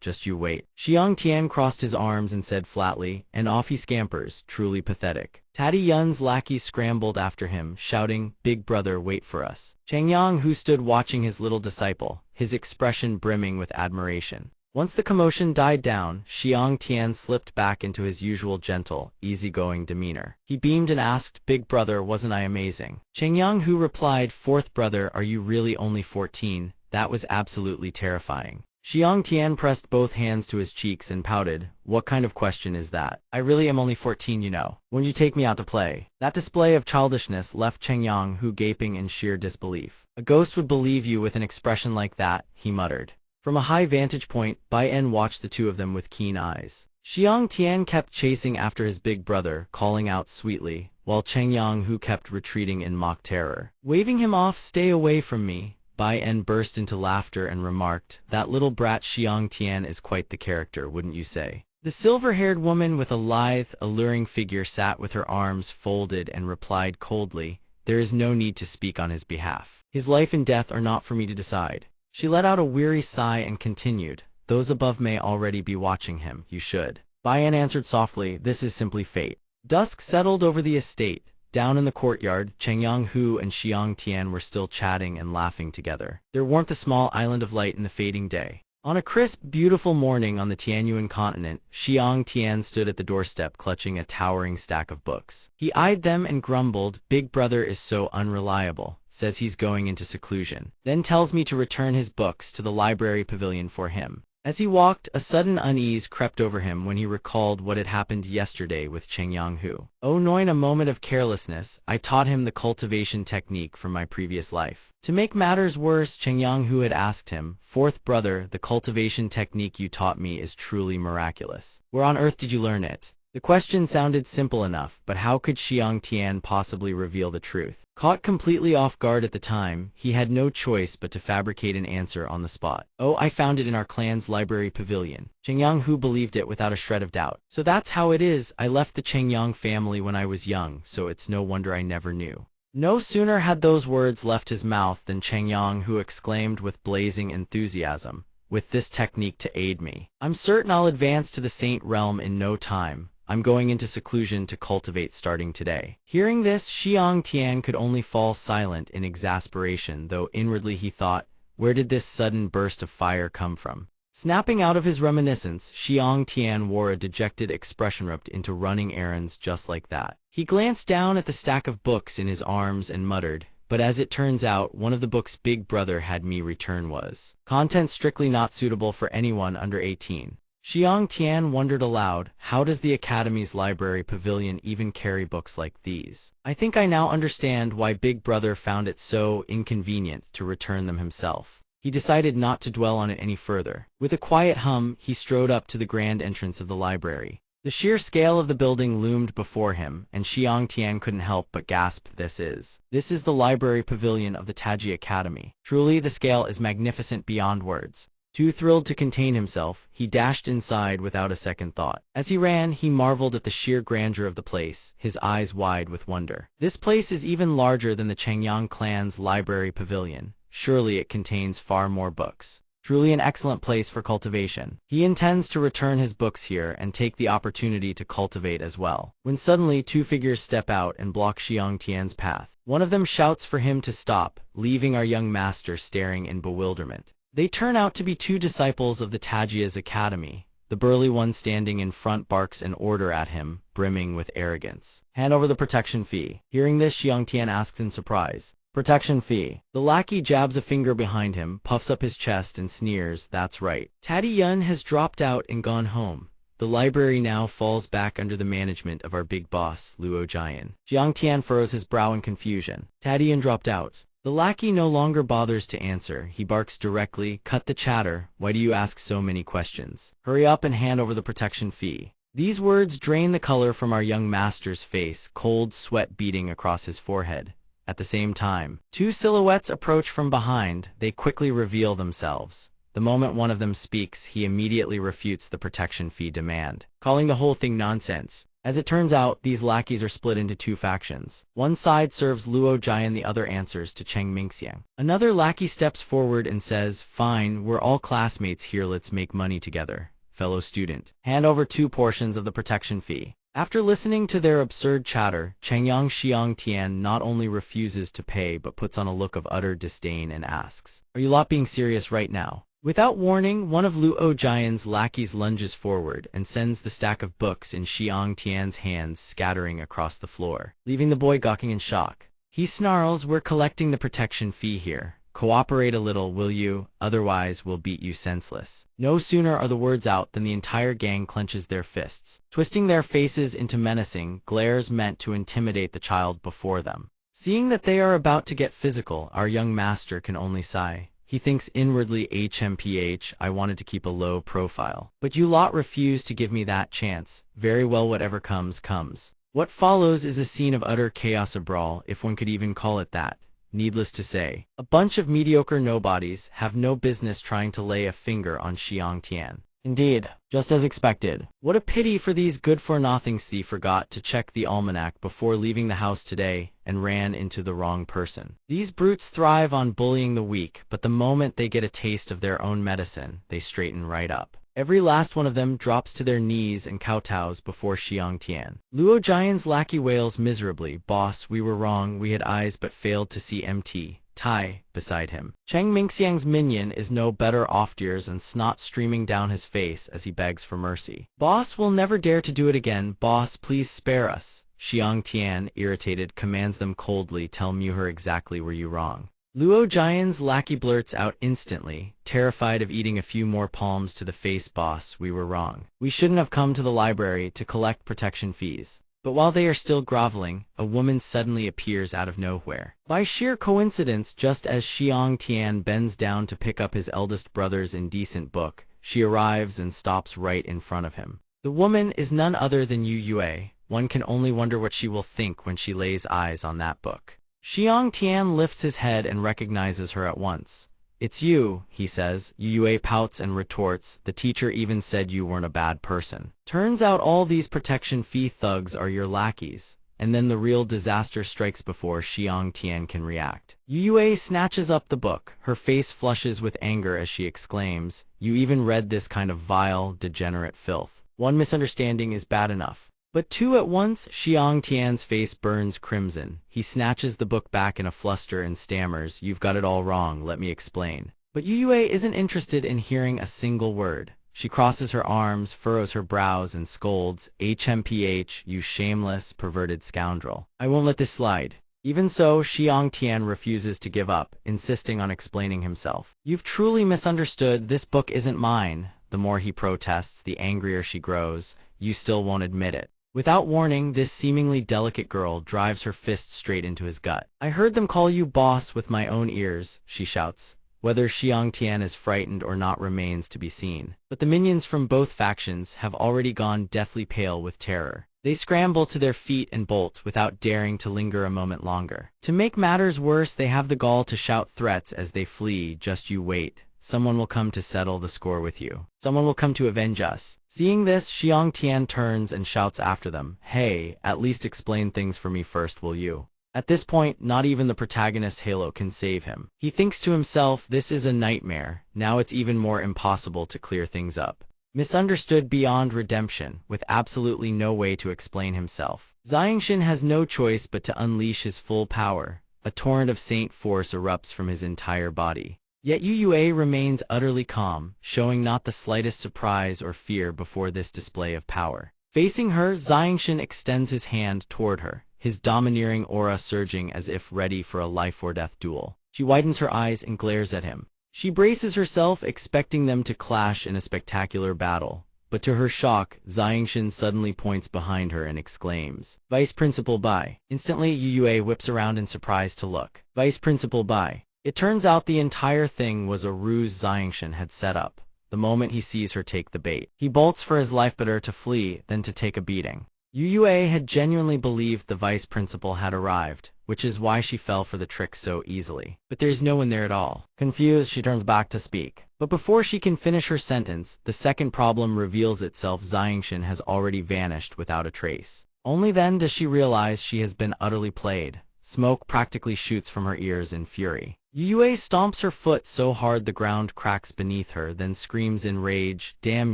just you wait." Xiang Tian crossed his arms and said flatly, and off he scampers, truly pathetic. Tati Yun's lackeys scrambled after him, shouting, "Big brother, wait for us." Changyang, who stood watching his little disciple, his expression brimming with admiration. Once the commotion died down, Xiang Tian slipped back into his usual gentle, easygoing demeanor. He beamed and asked, "Big brother, wasn't I amazing?" Changyang, who replied, "Fourth brother, are you really only 14? That was absolutely terrifying." Xiang Tian pressed both hands to his cheeks and pouted. What kind of question is that? I really am only 14, you know. When you take me out to play? That display of childishness left Cheng Yang gaping in sheer disbelief. A ghost would believe you with an expression like that, he muttered. From a high vantage point, Bai En watched the two of them with keen eyes. Xiang Tian kept chasing after his big brother, calling out sweetly, while Cheng Yang kept retreating in mock terror. Waving him off, "Stay away from me." Bai En burst into laughter and remarked, "That little brat Xiang Tian is quite the character, wouldn't you say?" The silver-haired woman with a lithe, alluring figure sat with her arms folded and replied coldly, "There is no need to speak on his behalf. His life and death are not for me to decide." She let out a weary sigh and continued, "Those above may already be watching him. You should." Bai En answered softly, "This is simply fate." Dusk settled over the estate. Down in the courtyard, Cheng Yang and Xiang Tian were still chatting and laughing together. Their warmth a small island of light in the fading day. On a crisp, beautiful morning on the Tianyuan continent, Xiang Tian stood at the doorstep clutching a towering stack of books. He eyed them and grumbled, "Big brother is so unreliable. Says he's going into seclusion. Then tells me to return his books to the library pavilion for him." As he walked, a sudden unease crept over him when he recalled what had happened yesterday with Cheng Yang. "Oh no, in a moment of carelessness, I taught him the cultivation technique from my previous life." To make matters worse, Cheng Yang had asked him, "Fourth brother, the cultivation technique you taught me is truly miraculous. Where on earth did you learn it?" The question sounded simple enough, but how could Xiang Tian possibly reveal the truth? Caught completely off guard at the time, he had no choice but to fabricate an answer on the spot. "Oh, I found it in our clan's library pavilion." Cheng Yang believed it without a shred of doubt. "So that's how it is. I left the Cheng Yang family when I was young, so it's no wonder I never knew." No sooner had those words left his mouth than Cheng Yang exclaimed with blazing enthusiasm, "With this technique to aid me, I'm certain I'll advance to the saint realm in no time. I'm going into seclusion to cultivate starting today." Hearing this, Xiang Tian could only fall silent in exasperation, though inwardly he thought, where did this sudden burst of fire come from? Snapping out of his reminiscence, Xiang Tian wore a dejected expression ripped into running errands just like that. He glanced down at the stack of books in his arms and muttered, "But as it turns out, one of the books Big Brother had me return was content strictly not suitable for anyone under 18. Xiang Tian wondered aloud, how does the Academy's library pavilion even carry books like these? I think I now understand why Big Brother found it so inconvenient to return them himself. He decided not to dwell on it any further. With a quiet hum, he strode up to the grand entrance of the library. The sheer scale of the building loomed before him, and Xiang Tian couldn't help but gasp, This is the library pavilion of the Taji Academy. Truly, the scale is magnificent beyond words." Too thrilled to contain himself, he dashed inside without a second thought. As he ran, he marveled at the sheer grandeur of the place, his eyes wide with wonder. This place is even larger than the Chengyang clan's library pavilion. Surely it contains far more books. Truly an excellent place for cultivation. He intends to return his books here and take the opportunity to cultivate as well. When suddenly two figures step out and block Xiang Tian's path. One of them shouts for him to stop, leaving our young master staring in bewilderment. They turn out to be two disciples of the Tajia's academy. The burly one standing in front barks an order at him, brimming with arrogance. "Hand over the protection fee." Hearing this, Xiang Tian asks in surprise, "Protection fee?" The lackey jabs a finger behind him, puffs up his chest and sneers, "That's right. Taddy Yun has dropped out and gone home. The library now falls back under the management of our big boss, Luo Jian." Xiang Tian furrows his brow in confusion. Taddy Yun dropped out. The lackey no longer bothers to answer. He barks directly, "Cut the chatter. Why do you ask so many questions? Hurry up and hand over the protection fee." These words drain the color from our young master's face, cold sweat beating across his forehead. At the same time, two silhouettes approach from behind. They quickly reveal themselves. The moment one of them speaks, he immediately refutes the protection fee demand, calling the whole thing nonsense. As it turns out, these lackeys are split into two factions. One side serves Luo Jian, the other answers to Cheng Mingxiang. Another lackey steps forward and says, "Fine, we're all classmates here, let's make money together. Fellow student, hand over 2 portions of the protection fee." After listening to their absurd chatter, Chengyang Xiang Tian not only refuses to pay but puts on a look of utter disdain and asks, "Are you lot being serious right now?" Without warning, one of Luo Jian's lackeys lunges forward and sends the stack of books in Xiang Tian's hands scattering across the floor, leaving the boy gawking in shock. He snarls, "We're collecting the protection fee here. Cooperate a little, will you? Otherwise, we'll beat you senseless. No sooner are the words out than the entire gang clenches their fists, twisting their faces into menacing glares meant to intimidate the child before them. Seeing that they are about to get physical, our young master can only sigh. He thinks inwardly, HMPH, I wanted to keep a low profile. But you lot refuse to give me that chance. Very well, whatever comes, comes. What follows is a scene of utter chaos, a brawl, if one could even call it that. Needless to say, a bunch of mediocre nobodies have no business trying to lay a finger on Xiang Tian. Indeed, just as expected. What a pity for these good-for-nothings. He forgot to check the almanac before leaving the house today and ran into the wrong person. These brutes thrive on bullying the weak, but the moment they get a taste of their own medicine, they straighten right up. Every last one of them drops to their knees and kowtows before Xiang Tian. Luo Jian's lackey wails miserably, "Boss, we were wrong, we had eyes but failed to see MT. Tai, beside him. Cheng Mingxiang's minion is no better off, tears and snot streaming down his face as he begs for mercy. "Boss will never dare to do it again. Boss, please spare us." Xiang Tian, irritated, commands them coldly, "Tell Muher exactly where you wrong." Luo Jian's lackey blurts out instantly, terrified of eating a few more palms to the face, "Boss, we were wrong. We shouldn't have come to the library to collect protection fees." But while they are still groveling, a woman suddenly appears out of nowhere. By sheer coincidence, just as Xiang Tian bends down to pick up his eldest brother's indecent book, she arrives and stops right in front of him. The woman is none other than Yu Yue. One can only wonder what she will think when she lays eyes on that book. Xiang Tian lifts his head and recognizes her at once. "It's you," he says. Yu Yue pouts and retorts, "The teacher even said you weren't a bad person. Turns out all these protection fee thugs are your lackeys." And then the real disaster strikes before Xiang Tian can react. Yu Yue snatches up the book. Her face flushes with anger as she exclaims, "You even read this kind of vile, degenerate filth? One misunderstanding is bad enough. But two at once?" Xiang Tian's face burns crimson. He snatches the book back in a fluster and stammers, "You've got it all wrong, let me explain." But Yu Yue isn't interested in hearing a single word. She crosses her arms, furrows her brows, and scolds, "HMPH, you shameless, perverted scoundrel. I won't let this slide." Even so, Xiang Tian refuses to give up, insisting on explaining himself. "You've truly misunderstood, this book isn't mine." The more he protests, the angrier she grows. "You still won't admit it." Without warning, this seemingly delicate girl drives her fist straight into his gut. "I heard them call you boss with my own ears," she shouts. Whether Xiang Tian is frightened or not remains to be seen. But the minions from both factions have already gone deathly pale with terror. They scramble to their feet and bolt without daring to linger a moment longer. To make matters worse, they have the gall to shout threats as they flee, "Just you wait. Someone will come to settle the score with you. Someone will come to avenge us." Seeing this, Xiang Tian turns and shouts after them, "Hey, at least explain things for me first, will you?" At this point, not even the protagonist's halo can save him. He thinks to himself, this is a nightmare. Now it's even more impossible to clear things up. Misunderstood beyond redemption, with absolutely no way to explain himself. Xiangshan has no choice but to unleash his full power. A torrent of saint force erupts from his entire body. Yet Yu Yue remains utterly calm, showing not the slightest surprise or fear before this display of power. Facing her, Xiangshan extends his hand toward her, his domineering aura surging as if ready for a life-or-death duel. She widens her eyes and glares at him. She braces herself, expecting them to clash in a spectacular battle. But to her shock, Xiangshan suddenly points behind her and exclaims, "Vice Principal Bai." Instantly, Yu Yue whips around in surprise to look. "Vice Principal Bai." It turns out the entire thing was a ruse Xiangshan had set up. The moment he sees her take the bait, he bolts for his life, better to flee than to take a beating. Yu Yue had genuinely believed the vice principal had arrived, which is why she fell for the trick so easily. But there's no one there at all. Confused, she turns back to speak. But before she can finish her sentence, the second problem reveals itself. Xiangshan has already vanished without a trace. Only then does she realize she has been utterly played. Smoke practically shoots from her ears in fury. Yu Yue stomps her foot so hard the ground cracks beneath her, then screams in rage, "Damn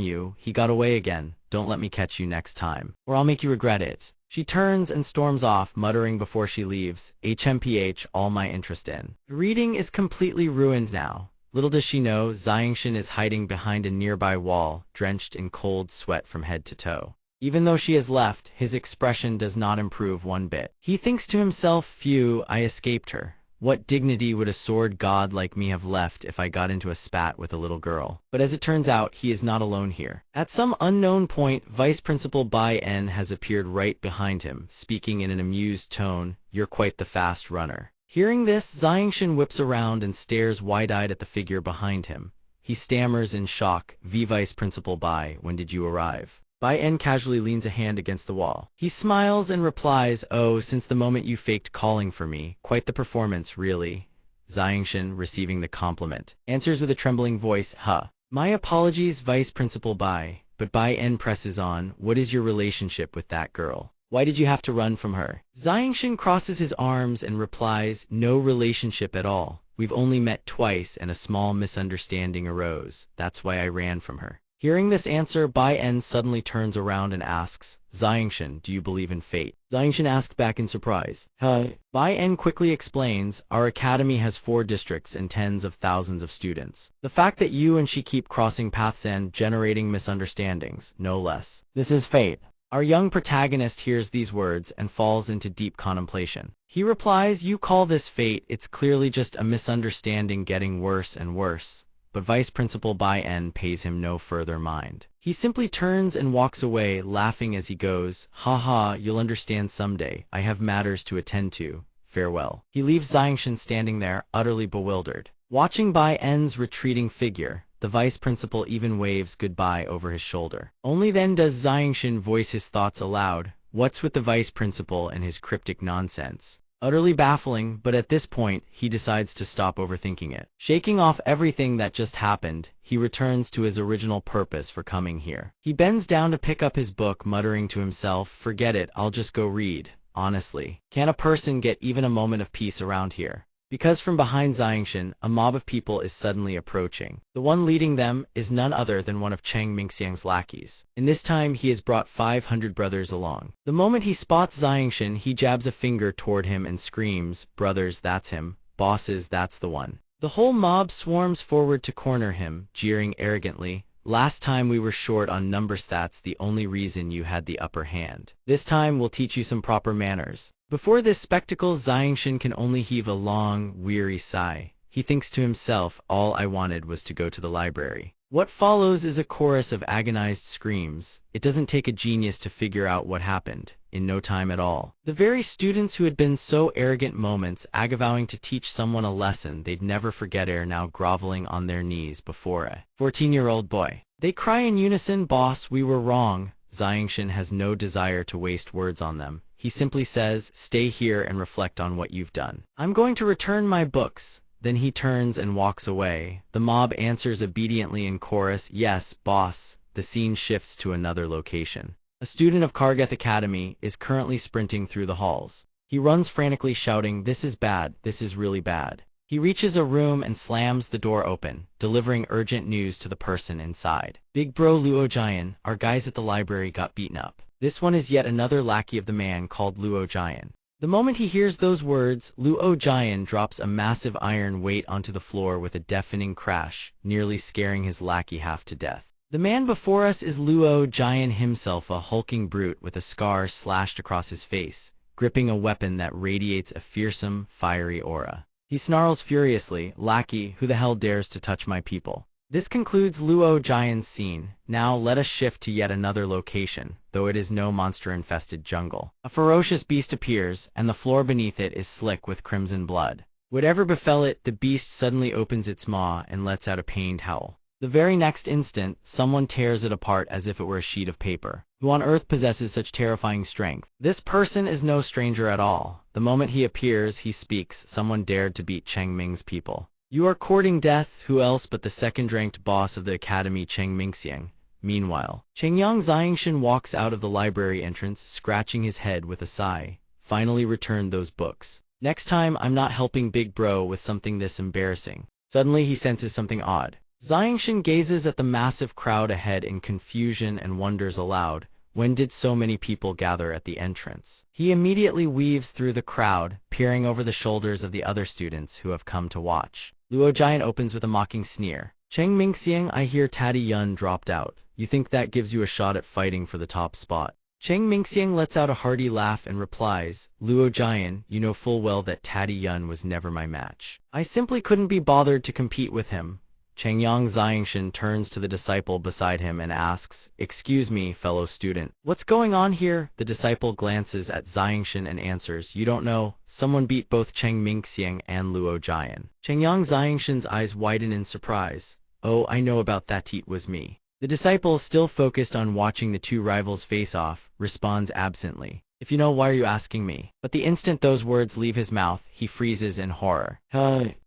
you, he got away again. Don't let me catch you next time, or I'll make you regret it." She turns and storms off, muttering before she leaves, "HMPH, all my interest in." The reading is completely ruined now. Little does she know, Xiangshan is hiding behind a nearby wall, drenched in cold sweat from head to toe. Even though she has left, his expression does not improve one bit. He thinks to himself, "Phew, I escaped her. What dignity would a sword god like me have left if I got into a spat with a little girl? But as it turns out, he is not alone here. At some unknown point, Vice Principal Bai En has appeared right behind him, speaking in an amused tone, "You're quite the fast runner." Hearing this, Xiangshan whips around and stares wide-eyed at the figure behind him. He stammers in shock, Vice Principal Bai, when did you arrive? Bai En casually leans a hand against the wall. He smiles and replies, "Oh, since the moment you faked calling for me. Quite the performance, really." Xiangshan, receiving the compliment, answers with a trembling voice, "Huh. My apologies, Vice Principal Bai." But Bai En presses on, "What is your relationship with that girl? Why did you have to run from her?" Xiangshan crosses his arms and replies, "No relationship at all. We've only met twice and a small misunderstanding arose. That's why I ran from her." Hearing this answer, Bai En suddenly turns around and asks, "Xiangshan, do you believe in fate?" Xiangshan asks back in surprise, "Huh?" Bai En quickly explains, "Our academy has 4 districts and tens of thousands of students. The fact that you and she keep crossing paths and generating misunderstandings, no less. This is fate." Our young protagonist hears these words and falls into deep contemplation. He replies, "You call this fate? It's clearly just a misunderstanding getting worse and worse." But Vice Principal Bai En pays him no further mind. He simply turns and walks away, laughing as he goes, "Ha ha, you'll understand someday. I have matters to attend to. Farewell." He leaves Xiangshan standing there, utterly bewildered. Watching Bai En's retreating figure, the vice principal even waves goodbye over his shoulder. Only then does Xiangshan voice his thoughts aloud. What's with the vice principal and his cryptic nonsense? Utterly baffling, but at this point, he decides to stop overthinking it. Shaking off everything that just happened, he returns to his original purpose for coming here. He bends down to pick up his book, muttering to himself, "Forget it, I'll just go read. Honestly, can a person get even a moment of peace around here?" Because from behind Xiangshan, a mob of people is suddenly approaching. The one leading them is none other than one of Cheng Mingxiang's lackeys. In this time, he has brought 500 brothers along. The moment he spots Xiangshan, he jabs a finger toward him and screams, "Brothers, that's him. Bosses, that's the one." The whole mob swarms forward to corner him, jeering arrogantly, "Last time we were short on number stats, the only reason you had the upper hand. This time we'll teach you some proper manners." Before this spectacle, Xiangshan can only heave a long, weary sigh. He thinks to himself, "All I wanted was to go to the library." What follows is a chorus of agonized screams. It doesn't take a genius to figure out what happened. In no time at all, the very students who had been so arrogant moments vowing to teach someone a lesson they'd never forget are now groveling on their knees before a 14-year-old boy. They cry in unison, "Boss, we were wrong." Xiangshan has no desire to waste words on them. He simply says, "Stay here and reflect on what you've done. I'm going to return my books." Then he turns and walks away. The mob answers obediently in chorus, "Yes, boss." The scene shifts to another location. A student of Kargeth Academy is currently sprinting through the halls. He runs frantically shouting, "This is bad, this is really bad." He reaches a room and slams the door open, delivering urgent news to the person inside. "Big bro Luo Jian, our guys at the library got beaten up." This one is yet another lackey of the man called Luo Jian. The moment he hears those words, Luo Jian drops a massive iron weight onto the floor with a deafening crash, nearly scaring his lackey half to death. The man before us is Luo Jian himself, a hulking brute with a scar slashed across his face, gripping a weapon that radiates a fearsome, fiery aura. He snarls furiously, "Lackey, who the hell dares to touch my people?" This concludes Luo Jian's scene. Now let us shift to yet another location, though it is no monster-infested jungle. A ferocious beast appears, and the floor beneath it is slick with crimson blood. Whatever befell it, the beast suddenly opens its maw and lets out a pained howl. The very next instant, someone tears it apart as if it were a sheet of paper. Who on earth possesses such terrifying strength? This person is no stranger at all. The moment he appears, he speaks. Someone dared to beat Cheng Ming's people. "You are courting death, who else but the second-ranked boss of the academy, Cheng Mingxiang." Meanwhile, Chengyang Xiangshan walks out of the library entrance, scratching his head with a sigh. "Finally returned those books. Next time, I'm not helping Big Bro with something this embarrassing." Suddenly, he senses something odd. Xiangshan gazes at the massive crowd ahead in confusion and wonders aloud, when did so many people gather at the entrance? He immediately weaves through the crowd, peering over the shoulders of the other students who have come to watch. Luo Jian opens with a mocking sneer. "Cheng Mingxiang, I hear Taddy Yun dropped out. You think that gives you a shot at fighting for the top spot?" Cheng Mingxiang lets out a hearty laugh and replies, Luo Jian, you know full well that Tati Yun was never my match. I simply couldn't be bothered to compete with him. Changyang Xiangshan turns to the disciple beside him and asks, Excuse me, fellow student. What's going on here? The disciple glances at Xiangshan and answers, You don't know. Someone beat both Cheng Mingxiang and Luo Jian. Changyang Xiangshan's eyes widen in surprise. Oh, I know about that. It was me. The disciple, still focused on watching the two rivals face off, responds absently. If you know, why are you asking me? But the instant those words leave his mouth, he freezes in horror.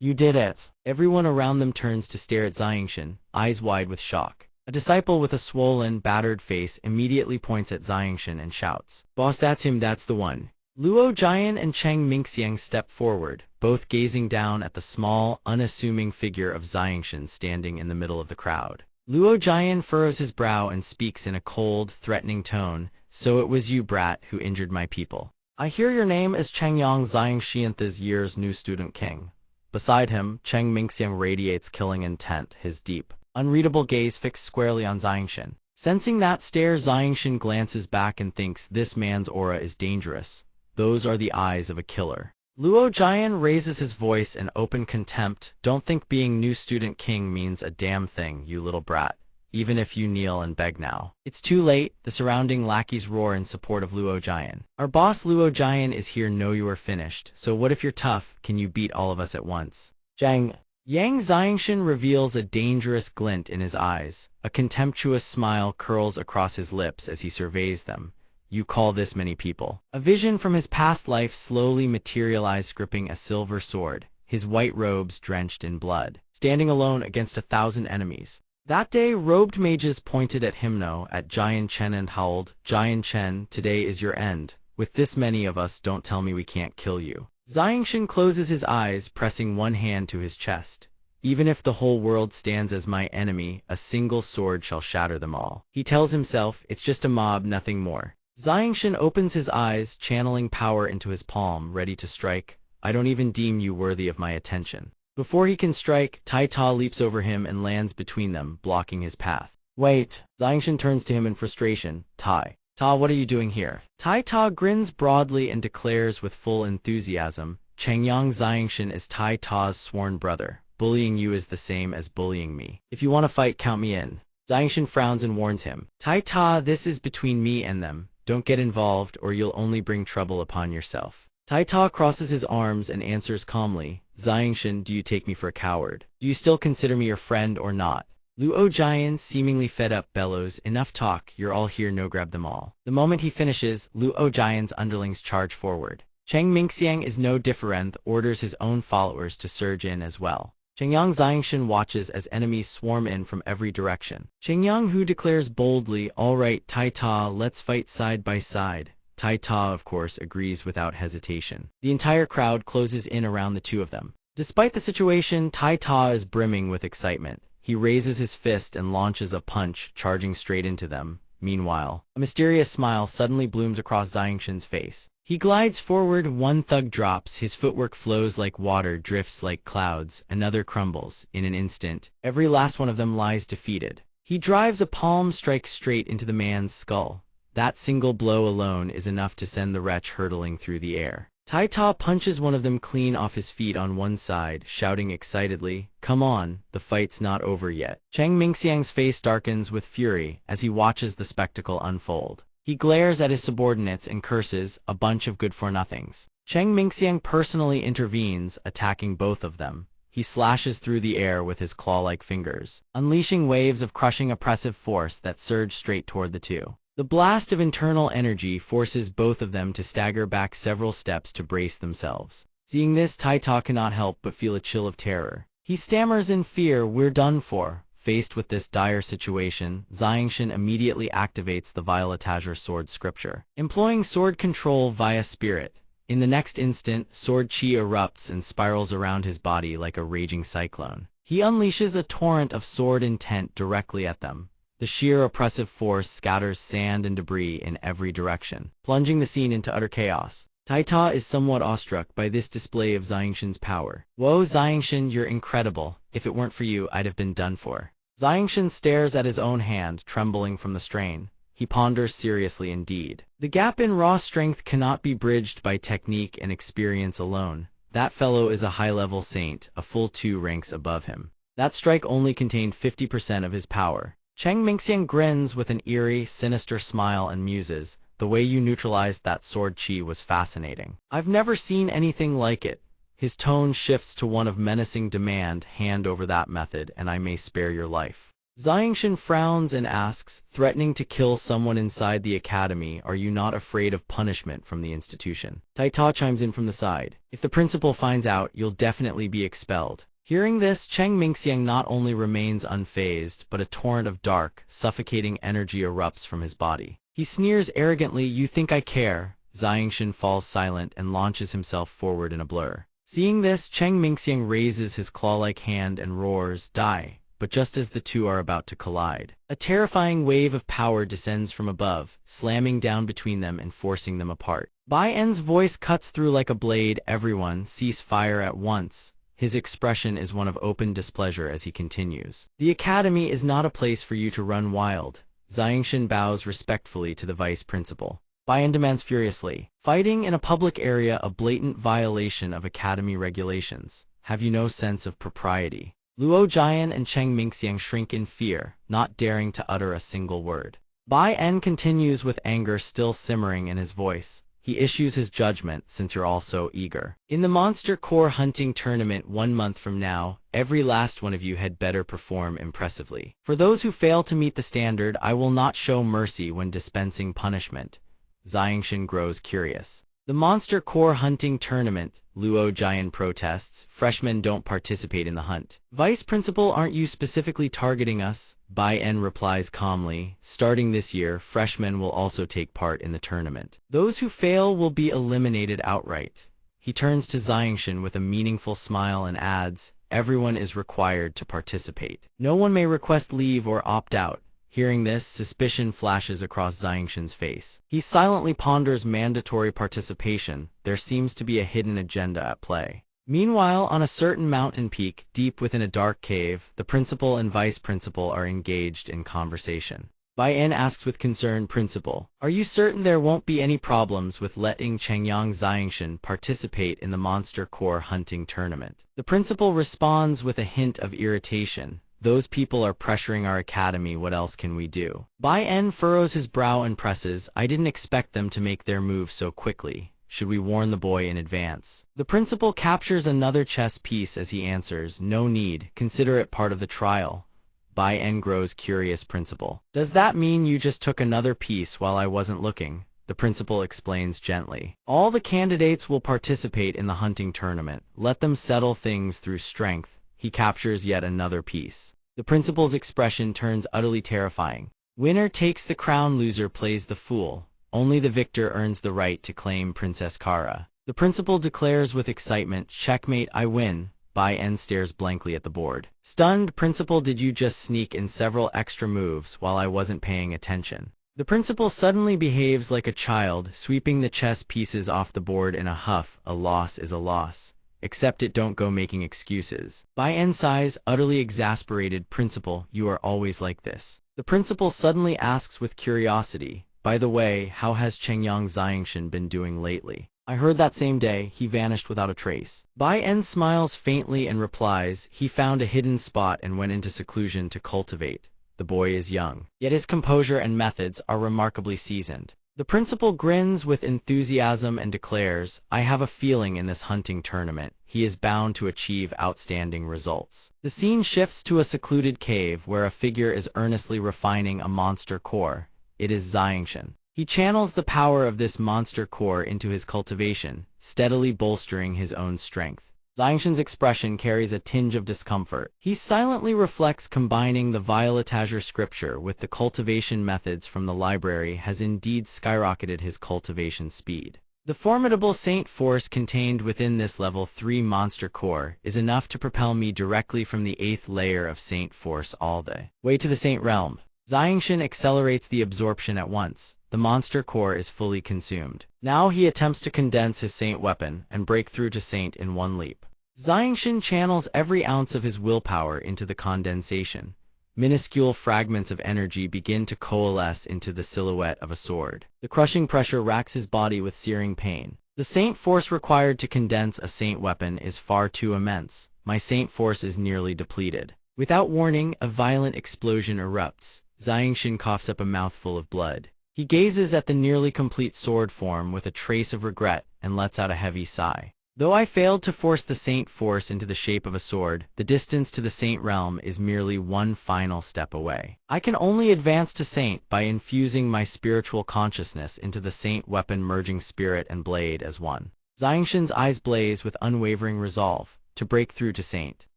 You did it. Everyone around them turns to stare at Xiangshan, eyes wide with shock. A disciple with a swollen, battered face immediately points at Xiangshan and shouts, Boss, that's him, that's the one. Luo Jian and Cheng Mingxiang step forward, both gazing down at the small, unassuming figure of Xiangshan standing in the middle of the crowd. Luo Jian furrows his brow and speaks in a cold, threatening tone, So it was you, brat, who injured my people. I hear your name is Changyang Xiangshan, this year's new student king. Beside him, Cheng Mingxiang radiates killing intent, his deep, unreadable gaze fixed squarely on Xiangshan. Sensing that stare, Xiangshan glances back and thinks this man's aura is dangerous. Those are the eyes of a killer. Luo Jian raises his voice in open contempt. Don't think being new student king means a damn thing, you little brat. Even if you kneel and beg now. It's too late, the surrounding lackeys roar in support of Luo Jian. Our boss Luo Jian is here, know you are finished, so what if you're tough, can you beat all of us at once? Yang Xiangshan reveals a dangerous glint in his eyes. A contemptuous smile curls across his lips as he surveys them. You call this many people? A vision from his past life slowly materialized, gripping a silver sword, his white robes drenched in blood, standing alone against 1,000 enemies. That day, robed mages pointed at Hymno, at Jian Chen and howled, Jian Chen, today is your end. With this many of us, don't tell me we can't kill you. Xiangshan closes his eyes, pressing one hand to his chest. Even if the whole world stands as my enemy, a single sword shall shatter them all. He tells himself, it's just a mob, nothing more. Xiangshan opens his eyes, channeling power into his palm, ready to strike. I don't even deem you worthy of my attention. Before he can strike, Tai Ta leaps over him and lands between them, blocking his path. Wait! Xiangshan turns to him in frustration. Ta, what are you doing here? Tai Ta grins broadly and declares with full enthusiasm, Changyang Xiangshan is Tai Ta's sworn brother. Bullying you is the same as bullying me. If you want to fight, count me in. Xiangshan frowns and warns him. Tai Ta, this is between me and them. Don't get involved or you'll only bring trouble upon yourself. Tai Ta crosses his arms and answers calmly, Xiangshan, do you take me for a coward? Do you still consider me your friend or not? Luo Jian, seemingly fed up, bellows, enough talk, you're all here, no, grab them all. The moment he finishes, Luo Jian's underlings charge forward. Cheng Mingxiang is no different, orders his own followers to surge in as well. Changyang Xiangshan watches as enemies swarm in from every direction. Changyang Hu declares boldly, all right, Tai Ta, let's fight side by side. Tai Ta, of course, agrees without hesitation. The entire crowd closes in around the two of them. Despite the situation, Tai Ta is brimming with excitement. He raises his fist and launches a punch, charging straight into them. Meanwhile, a mysterious smile suddenly blooms across Xiangshan's face. He glides forward, one thug drops, his footwork flows like water, drifts like clouds, another crumbles. In an instant, every last one of them lies defeated. He drives a palm strike straight into the man's skull. That single blow alone is enough to send the wretch hurtling through the air. Tai Ta punches one of them clean off his feet on one side, shouting excitedly, come on, the fight's not over yet. Cheng Mingxiang's face darkens with fury as he watches the spectacle unfold. He glares at his subordinates and curses, a bunch of good-for-nothings. Cheng Mingxiang personally intervenes, attacking both of them. He slashes through the air with his claw-like fingers, unleashing waves of crushing oppressive force that surge straight toward the two. The blast of internal energy forces both of them to stagger back several steps to brace themselves. Seeing this, Tai Ta cannot help but feel a chill of terror. He stammers in fear, we're done for. Faced with this dire situation, Xiangshan immediately activates the Violetazure sword scripture, employing sword control via spirit. In the next instant, sword chi erupts and spirals around his body like a raging cyclone. He unleashes a torrent of sword intent directly at them. The sheer oppressive force scatters sand and debris in every direction, plunging the scene into utter chaos. Tai Ta is somewhat awestruck by this display of Xiangshan's power. Whoa, Xiangshan, you're incredible. If it weren't for you, I'd have been done for. Xiangshan stares at his own hand, trembling from the strain. he ponders seriously indeed. The gap in raw strength cannot be bridged by technique and experience alone. That fellow is a high-level saint, a full 2 ranks above him. That strike only contained 50% of his power. Cheng Mingxiang grins with an eerie, sinister smile and muses, "The way you neutralized that sword chi was fascinating. I've never seen anything like it." His tone shifts to one of menacing demand. "Hand over that method, and I may spare your life." Xiangshan frowns and asks, "Threatening to kill someone inside the academy, are you not afraid of punishment from the institution?" Tai Ta chimes in from the side, "If the principal finds out, you'll definitely be expelled." Hearing this, Cheng Mingxiang not only remains unfazed, but a torrent of dark, suffocating energy erupts from his body. He sneers arrogantly, "You think I care?" Xiangshan falls silent and launches himself forward in a blur. Seeing this, Cheng Mingxiang raises his claw-like hand and roars, "Die!" But just as the two are about to collide, a terrifying wave of power descends from above, slamming down between them and forcing them apart. Bai En's voice cuts through like a blade. "Everyone, cease fire at once." His expression is one of open displeasure as he continues, "The academy is not a place for you to run wild." Xiangshan bows respectfully to the vice principal. Bai En demands furiously, "Fighting in a public area, a blatant violation of academy regulations. Have you no sense of propriety?" Luo Jian and Cheng Mingxiang shrink in fear, not daring to utter a single word. Bai En continues with anger still simmering in his voice. He issues his judgment, "Since you're all so eager. In the Monster Core hunting tournament 1 month from now, every last one of you had better perform impressively. For those who fail to meet the standard, I will not show mercy when dispensing punishment." Xiangshan grows curious. "The Monster Core hunting tournament," Luo Jian protests, "Freshmen don't participate in the hunt." "Vice Principal, aren't you specifically targeting us?" Bai En replies calmly, "Starting this year, freshmen will also take part in the tournament. Those who fail will be eliminated outright." He turns to Xiangshan with a meaningful smile and adds, "Everyone is required to participate. No one may request leave or opt out." Hearing this, suspicion flashes across Xiangshan's face. He silently ponders mandatory participation. There seems to be a hidden agenda at play. Meanwhile, on a certain mountain peak, deep within a dark cave, the principal and vice principal are engaged in conversation. Bai En asks with concern, "Principal, are you certain there won't be any problems with letting Chengyang Xiangshan participate in the Monster Core hunting tournament?" The principal responds with a hint of irritation, "Those people are pressuring our academy, what else can we do?" Bai En furrows his brow and presses, "I didn't expect them to make their move so quickly. Should we warn the boy in advance?" The principal captures another chess piece as he answers, "No need, consider it part of the trial." Bai En grows curious, "Principal, does that mean you just took another piece while I wasn't looking?" The principal explains gently, "All the candidates will participate in the hunting tournament. Let them settle things through strength." He captures yet another piece. The principal's expression turns utterly terrifying. "Winner takes the crown, loser plays the fool. Only the victor earns the right to claim Princess Kara." The principal declares with excitement, "Checkmate, I win." Bai En stares blankly at the board. Stunned, "Principal, did you just sneak in several extra moves while I wasn't paying attention?" The principal suddenly behaves like a child, sweeping the chess pieces off the board in a huff. "A loss is a loss. Accept it, don't go making excuses." Bai En sighs, utterly exasperated, "Principal, you are always like this." The principal suddenly asks with curiosity, "By the way, how has Chengyang Xiangshan been doing lately? I heard that same day, he vanished without a trace." Bai En smiles faintly and replies, "He found a hidden spot and went into seclusion to cultivate. The boy is young, yet his composure and methods are remarkably seasoned." The principal grins with enthusiasm and declares, "I have a feeling in this hunting tournament, he is bound to achieve outstanding results." The scene shifts to a secluded cave where a figure is earnestly refining a monster core. It is Xiangshan. He channels the power of this monster core into his cultivation, steadily bolstering his own strength. Xiangshan's expression carries a tinge of discomfort. He silently reflects, combining the Violetazure scripture with the cultivation methods from the library has indeed skyrocketed his cultivation speed. The formidable Saint force contained within this level 3 monster core is enough to propel me directly from the 8th layer of Saint force all the way to the Saint realm. Xiangshan accelerates the absorption at once. The monster core is fully consumed. Now he attempts to condense his Saint weapon and break through to Saint in one leap. Xiangshan channels every ounce of his willpower into the condensation. minuscule fragments of energy begin to coalesce into the silhouette of a sword. The crushing pressure racks his body with searing pain. The saint force required to condense a saint weapon is far too immense. My saint force is nearly depleted. Without warning, a violent explosion erupts. Xiangshin coughs up a mouthful of blood. He gazes at the nearly complete sword form with a trace of regret and lets out a heavy sigh. Though I failed to force the saint force into the shape of a sword, the distance to the saint realm is merely one final step away. I can only advance to saint by infusing my spiritual consciousness into the saint weapon, merging spirit and blade as one. Xiangshin's eyes blaze with unwavering resolve to break through to saint.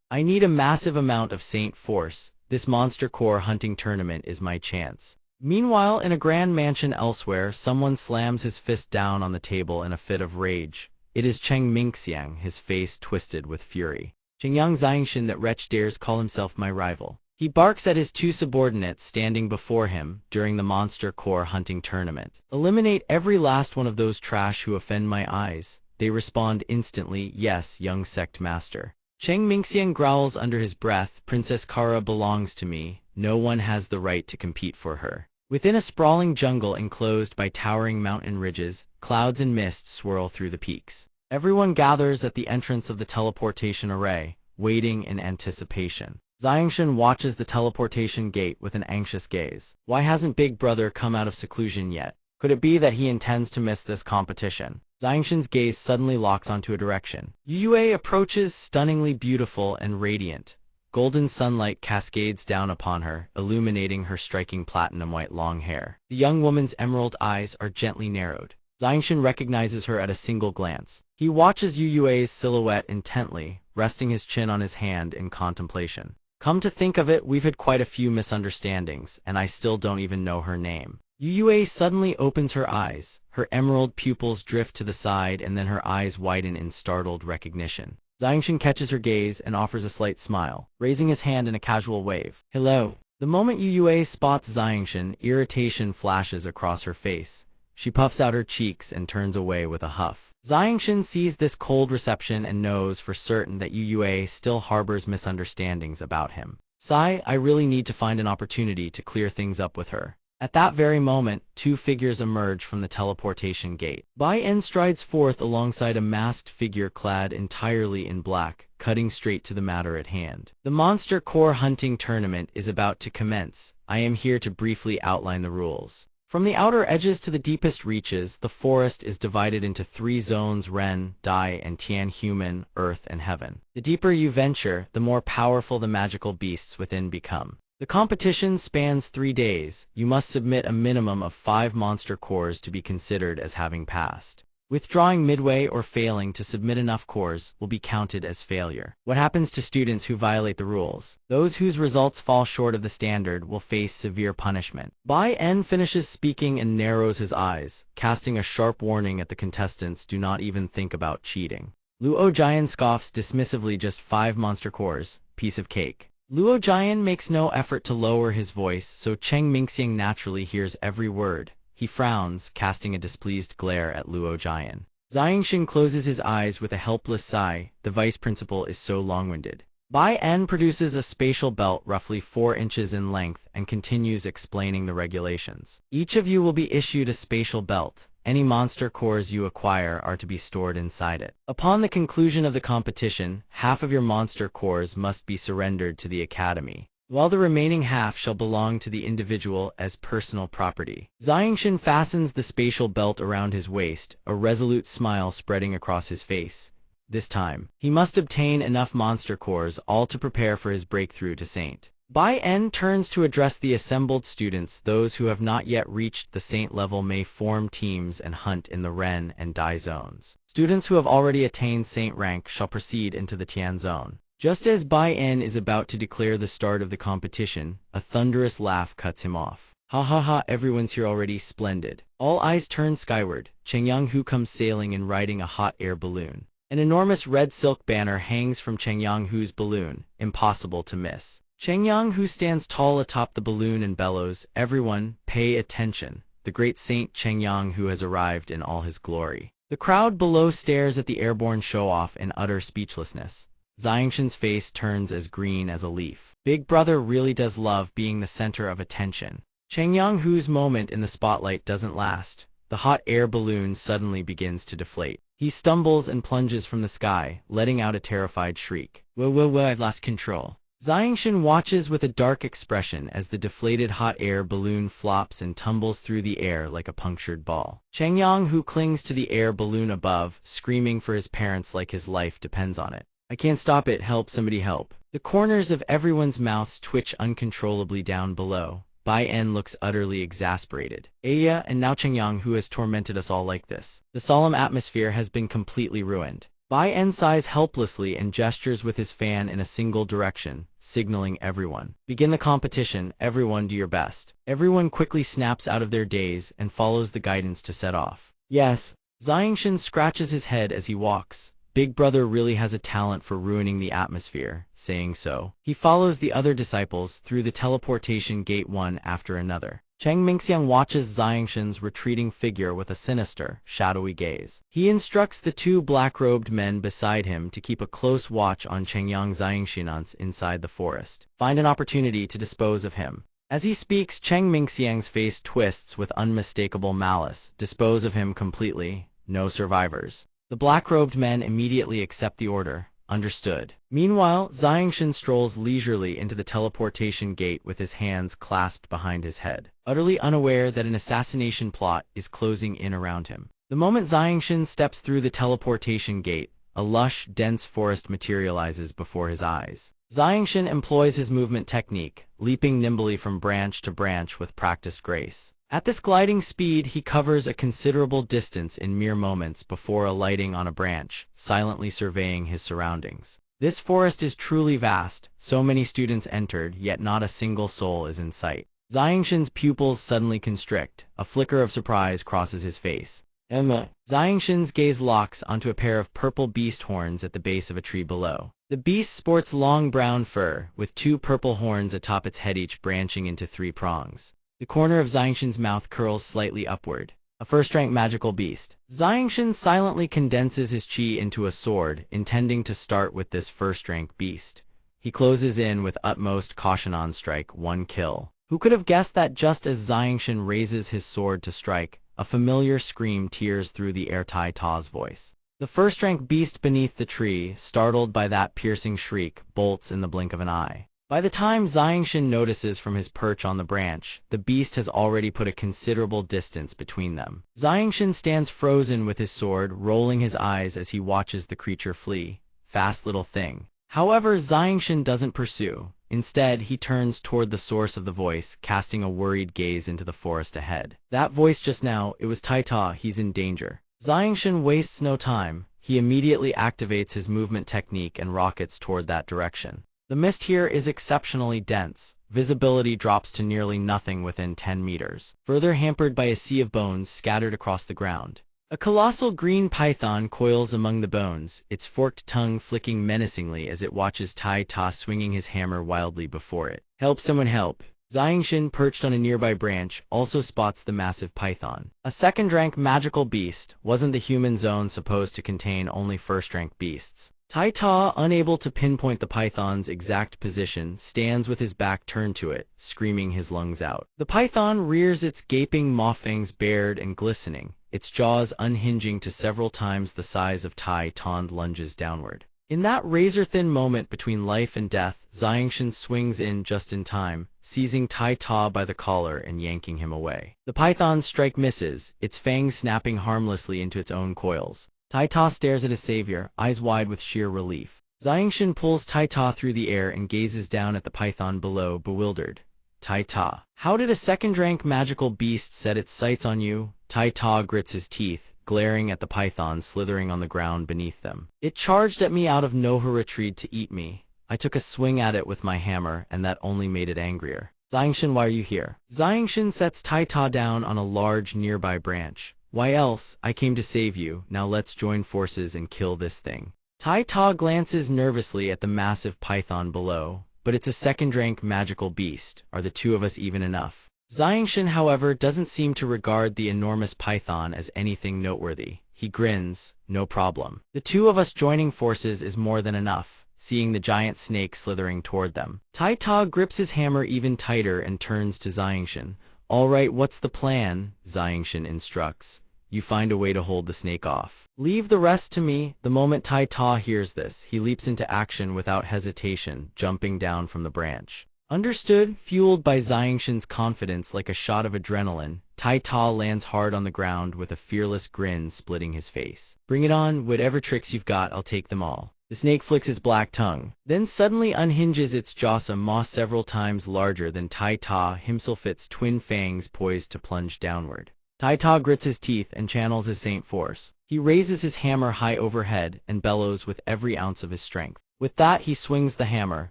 I need a massive amount of saint force. This monster core hunting tournament is my chance. Meanwhile, in a grand mansion elsewhere, someone slams his fist down on the table in a fit of rage. It is Cheng Mingxiang, his face twisted with fury. Chengyang Xiangshin, that wretch dares call himself my rival. He barks at his two subordinates standing before him during the monster core hunting tournament. Eliminate every last one of those trash who offend my eyes. They respond instantly, yes, young sect master. Cheng Mingxiang growls under his breath, Princess Kara belongs to me. No one has the right to compete for her. Within a sprawling jungle enclosed by towering mountain ridges, clouds and mist swirl through the peaks. Everyone gathers at the entrance of the teleportation array, waiting in anticipation. Xiangshin watches the teleportation gate with an anxious gaze. Why hasn't Big Brother come out of seclusion yet? Could it be that he intends to miss this competition? Xiangshin's gaze suddenly locks onto a direction. Yue approaches, stunningly beautiful and radiant. Golden sunlight cascades down upon her, illuminating her striking platinum-white long hair. The young woman's emerald eyes are gently narrowed. Xiangshin recognizes her at a single glance. He watches Yue's silhouette intently, resting his chin on his hand in contemplation. Come to think of it, we've had quite a few misunderstandings, and I still don't even know her name. Yue suddenly opens her eyes. Her emerald pupils drift to the side, and then her eyes widen in startled recognition. Xiangshin catches her gaze and offers a slight smile, raising his hand in a casual wave. Hello. The moment Yue spots Xiangshin, irritation flashes across her face. She puffs out her cheeks and turns away with a huff. Xiangshin sees this cold reception and knows for certain that Yue still harbors misunderstandings about him. Sigh, I really need to find an opportunity to clear things up with her. At that very moment, two figures emerge from the teleportation gate. Bai En strides forth alongside a masked figure clad entirely in black, cutting straight to the matter at hand. The monster core hunting tournament is about to commence. I am here to briefly outline the rules. From the outer edges to the deepest reaches, the forest is divided into 3 zones: Ren, Dai, and Tian, human, earth, and heaven. The deeper you venture, the more powerful the magical beasts within become. The competition spans 3 days. You must submit a minimum of 5 monster cores to be considered as having passed. Withdrawing midway or failing to submit enough cores will be counted as failure. What happens to students who violate the rules? Those whose results fall short of the standard will face severe punishment. Bai En finishes speaking and narrows his eyes, casting a sharp warning at the contestants: do not even think about cheating. Luo Jian scoffs dismissively, just 5 monster cores, piece of cake. Luo Jian makes no effort to lower his voice, so Cheng Mingxiang naturally hears every word. He frowns, casting a displeased glare at Luo Jian. Xiangshin closes his eyes with a helpless sigh. The vice principal is so long-winded. Bai En produces a spatial belt roughly 4 inches in length and continues explaining the regulations. Each of you will be issued a spatial belt. Any monster cores you acquire are to be stored inside it. Upon the conclusion of the competition, half of your monster cores must be surrendered to the academy, while the remaining half shall belong to the individual as personal property. Xiangshin fastens the spatial belt around his waist, a resolute smile spreading across his face. This time, he must obtain enough monster cores, all to prepare for his breakthrough to saint. Bai En turns to address the assembled students. Those who have not yet reached the saint level may form teams and hunt in the Ren and Dai zones. Students who have already attained saint rank shall proceed into the Tian zone. Just as Bai En is about to declare the start of the competition, a thunderous laugh cuts him off. Ha ha ha, everyone's here already, splendid. All eyes turn skyward. Cheng Yang-hu comes sailing and riding a hot air balloon. An enormous red silk banner hangs from Cheng Yang-hu's balloon, impossible to miss. Cheng Yang-hu stands tall atop the balloon and bellows, everyone, pay attention. The great Saint Cheng Yang-hu has arrived in all his glory. The crowd below stares at the airborne show-off in utter speechlessness. Xiangshan's face turns as green as a leaf. Big Brother really does love being the center of attention. Cheng Yanghu's moment in the spotlight doesn't last. The hot air balloon suddenly begins to deflate. He stumbles and plunges from the sky, letting out a terrified shriek. Whoa, I've lost control. Xiangshan watches with a dark expression as the deflated hot air balloon flops and tumbles through the air like a punctured ball. Cheng Yanghu clings to the air balloon above, screaming for his parents like his life depends on it. I can't stop it, help, somebody help. The corners of everyone's mouths twitch uncontrollably down below. Bai En looks utterly exasperated. Aya and now Cheng Yanghu has tormented us all like this. The solemn atmosphere has been completely ruined. Bai En sighs helplessly and gestures with his fan in a single direction, signaling everyone. Begin the competition, everyone do your best. Everyone quickly snaps out of their daze and follows the guidance to set off. Yes. Xiangshan scratches his head as he walks. Big Brother really has a talent for ruining the atmosphere, saying so. He follows the other disciples through the teleportation gate one after another. Cheng Mingxiang watches Xiangshan's retreating figure with a sinister, shadowy gaze. He instructs the two black-robed men beside him to keep a close watch on Chengyang Xiangshan inside the forest. Find an opportunity to dispose of him. As he speaks, Cheng Mingxiang's face twists with unmistakable malice. Dispose of him completely. No survivors. The black-robed men immediately accept the order. Understood. Meanwhile, Xiangshan strolls leisurely into the teleportation gate with his hands clasped behind his head, utterly unaware that an assassination plot is closing in around him. The moment Xiangshan steps through the teleportation gate, a lush, dense forest materializes before his eyes. Xiangshan employs his movement technique, leaping nimbly from branch to branch with practiced grace. At this gliding speed, he covers a considerable distance in mere moments before alighting on a branch, silently surveying his surroundings. This forest is truly vast. So many students entered, yet not a single soul is in sight. Xiangshan's pupils suddenly constrict. A flicker of surprise crosses his face. Emma. Xiangshan's gaze locks onto a pair of purple beast horns at the base of a tree below. The beast sports long brown fur, with two purple horns atop its head, each branching into three prongs. The corner of Xiangshan's mouth curls slightly upward. A first-rank magical beast. Xiangshan silently condenses his chi into a sword, intending to start with this first-rank beast. He closes in with utmost caution on strike, one kill. Who could have guessed that just as Xiangshan raises his sword to strike, a familiar scream tears through the air. Tai Ta's voice. The first-rank beast beneath the tree, startled by that piercing shriek, bolts in the blink of an eye. By the time Xiangshan notices from his perch on the branch, the beast has already put a considerable distance between them. Xiangshan stands frozen with his sword, rolling his eyes as he watches the creature flee. Fast little thing. However, Xiangshan doesn't pursue. Instead, he turns toward the source of the voice, casting a worried gaze into the forest ahead. That voice just now, it was Tai Ta, he's in danger. Xiangshan wastes no time. He immediately activates his movement technique and rockets toward that direction. The mist here is exceptionally dense. Visibility drops to nearly nothing within 10 meters, further hampered by a sea of bones scattered across the ground. A colossal green python coils among the bones, its forked tongue flicking menacingly as it watches Tai Ta swinging his hammer wildly before it. Help, someone help. Xiangshan, perched on a nearby branch, also spots the massive python. A second-rank magical beast. Wasn't the human zone supposed to contain only first-rank beasts? Tai Ta, unable to pinpoint the python's exact position, stands with his back turned to it, screaming his lungs out. The python rears its gaping maw, fangs bared and glistening, its jaws unhinging to several times the size of Tai Ta, lunges downward. In that razor-thin moment between life and death, Xiangshan swings in just in time, seizing Tai Ta by the collar and yanking him away. The python's strike misses, its fangs snapping harmlessly into its own coils. Tai Ta stares at his savior, eyes wide with sheer relief. Xiangshan pulls Tai Ta through the air and gazes down at the python below, bewildered. Tai Ta. How did a second-rank magical beast set its sights on you? Tai Ta grits his teeth, glaring at the python slithering on the ground beneath them. It charged at me out of no retreat to eat me. I took a swing at it with my hammer, and that only made it angrier. Xiangshan, why are you here? Xiangshan sets Tai Ta down on a large nearby branch. Why else? I came to save you. Now let's join forces and kill this thing. Tai Ta glances nervously at the massive python below. But it's a second-rank magical beast. Are the two of us even enough? Xiangshan, however, doesn't seem to regard the enormous python as anything noteworthy. He grins. No problem. The two of us joining forces is more than enough. seeing the giant snake slithering toward them. Tai Ta grips his hammer even tighter and turns to Xiangshan. "All right, what's the plan?" Xiangshan instructs. "You find a way to hold the snake off. Leave the rest to me." The moment Tai Ta hears this, he leaps into action without hesitation, jumping down from the branch. Understood. Fueled by Xiangshan's confidence like a shot of adrenaline, Tai Ta lands hard on the ground with a fearless grin splitting his face. "Bring it on, whatever tricks you've got, I'll take them all." The snake flicks its black tongue, then suddenly unhinges its jaws, a maw several times larger than Tai Ta himself, its twin fangs poised to plunge downward. Tai Ta grits his teeth and channels his saint force. He raises his hammer high overhead and bellows with every ounce of his strength. With that, he swings the hammer,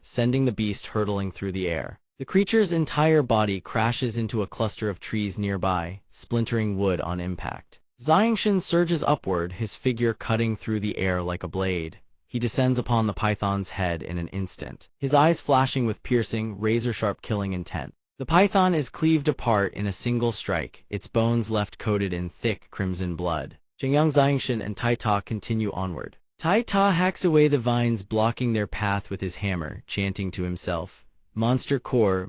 sending the beast hurtling through the air. The creature's entire body crashes into a cluster of trees nearby, splintering wood on impact. Xiangshan surges upward, his figure cutting through the air like a blade. He descends upon the python's head in an instant, his eyes flashing with piercing, razor-sharp killing intent. The python is cleaved apart in a single strike, its bones left coated in thick crimson blood. Chengyang, Xiangshan, and Tai Ta continue onward. Tai Ta hacks away the vines blocking their path with his hammer, chanting to himself. Monster core,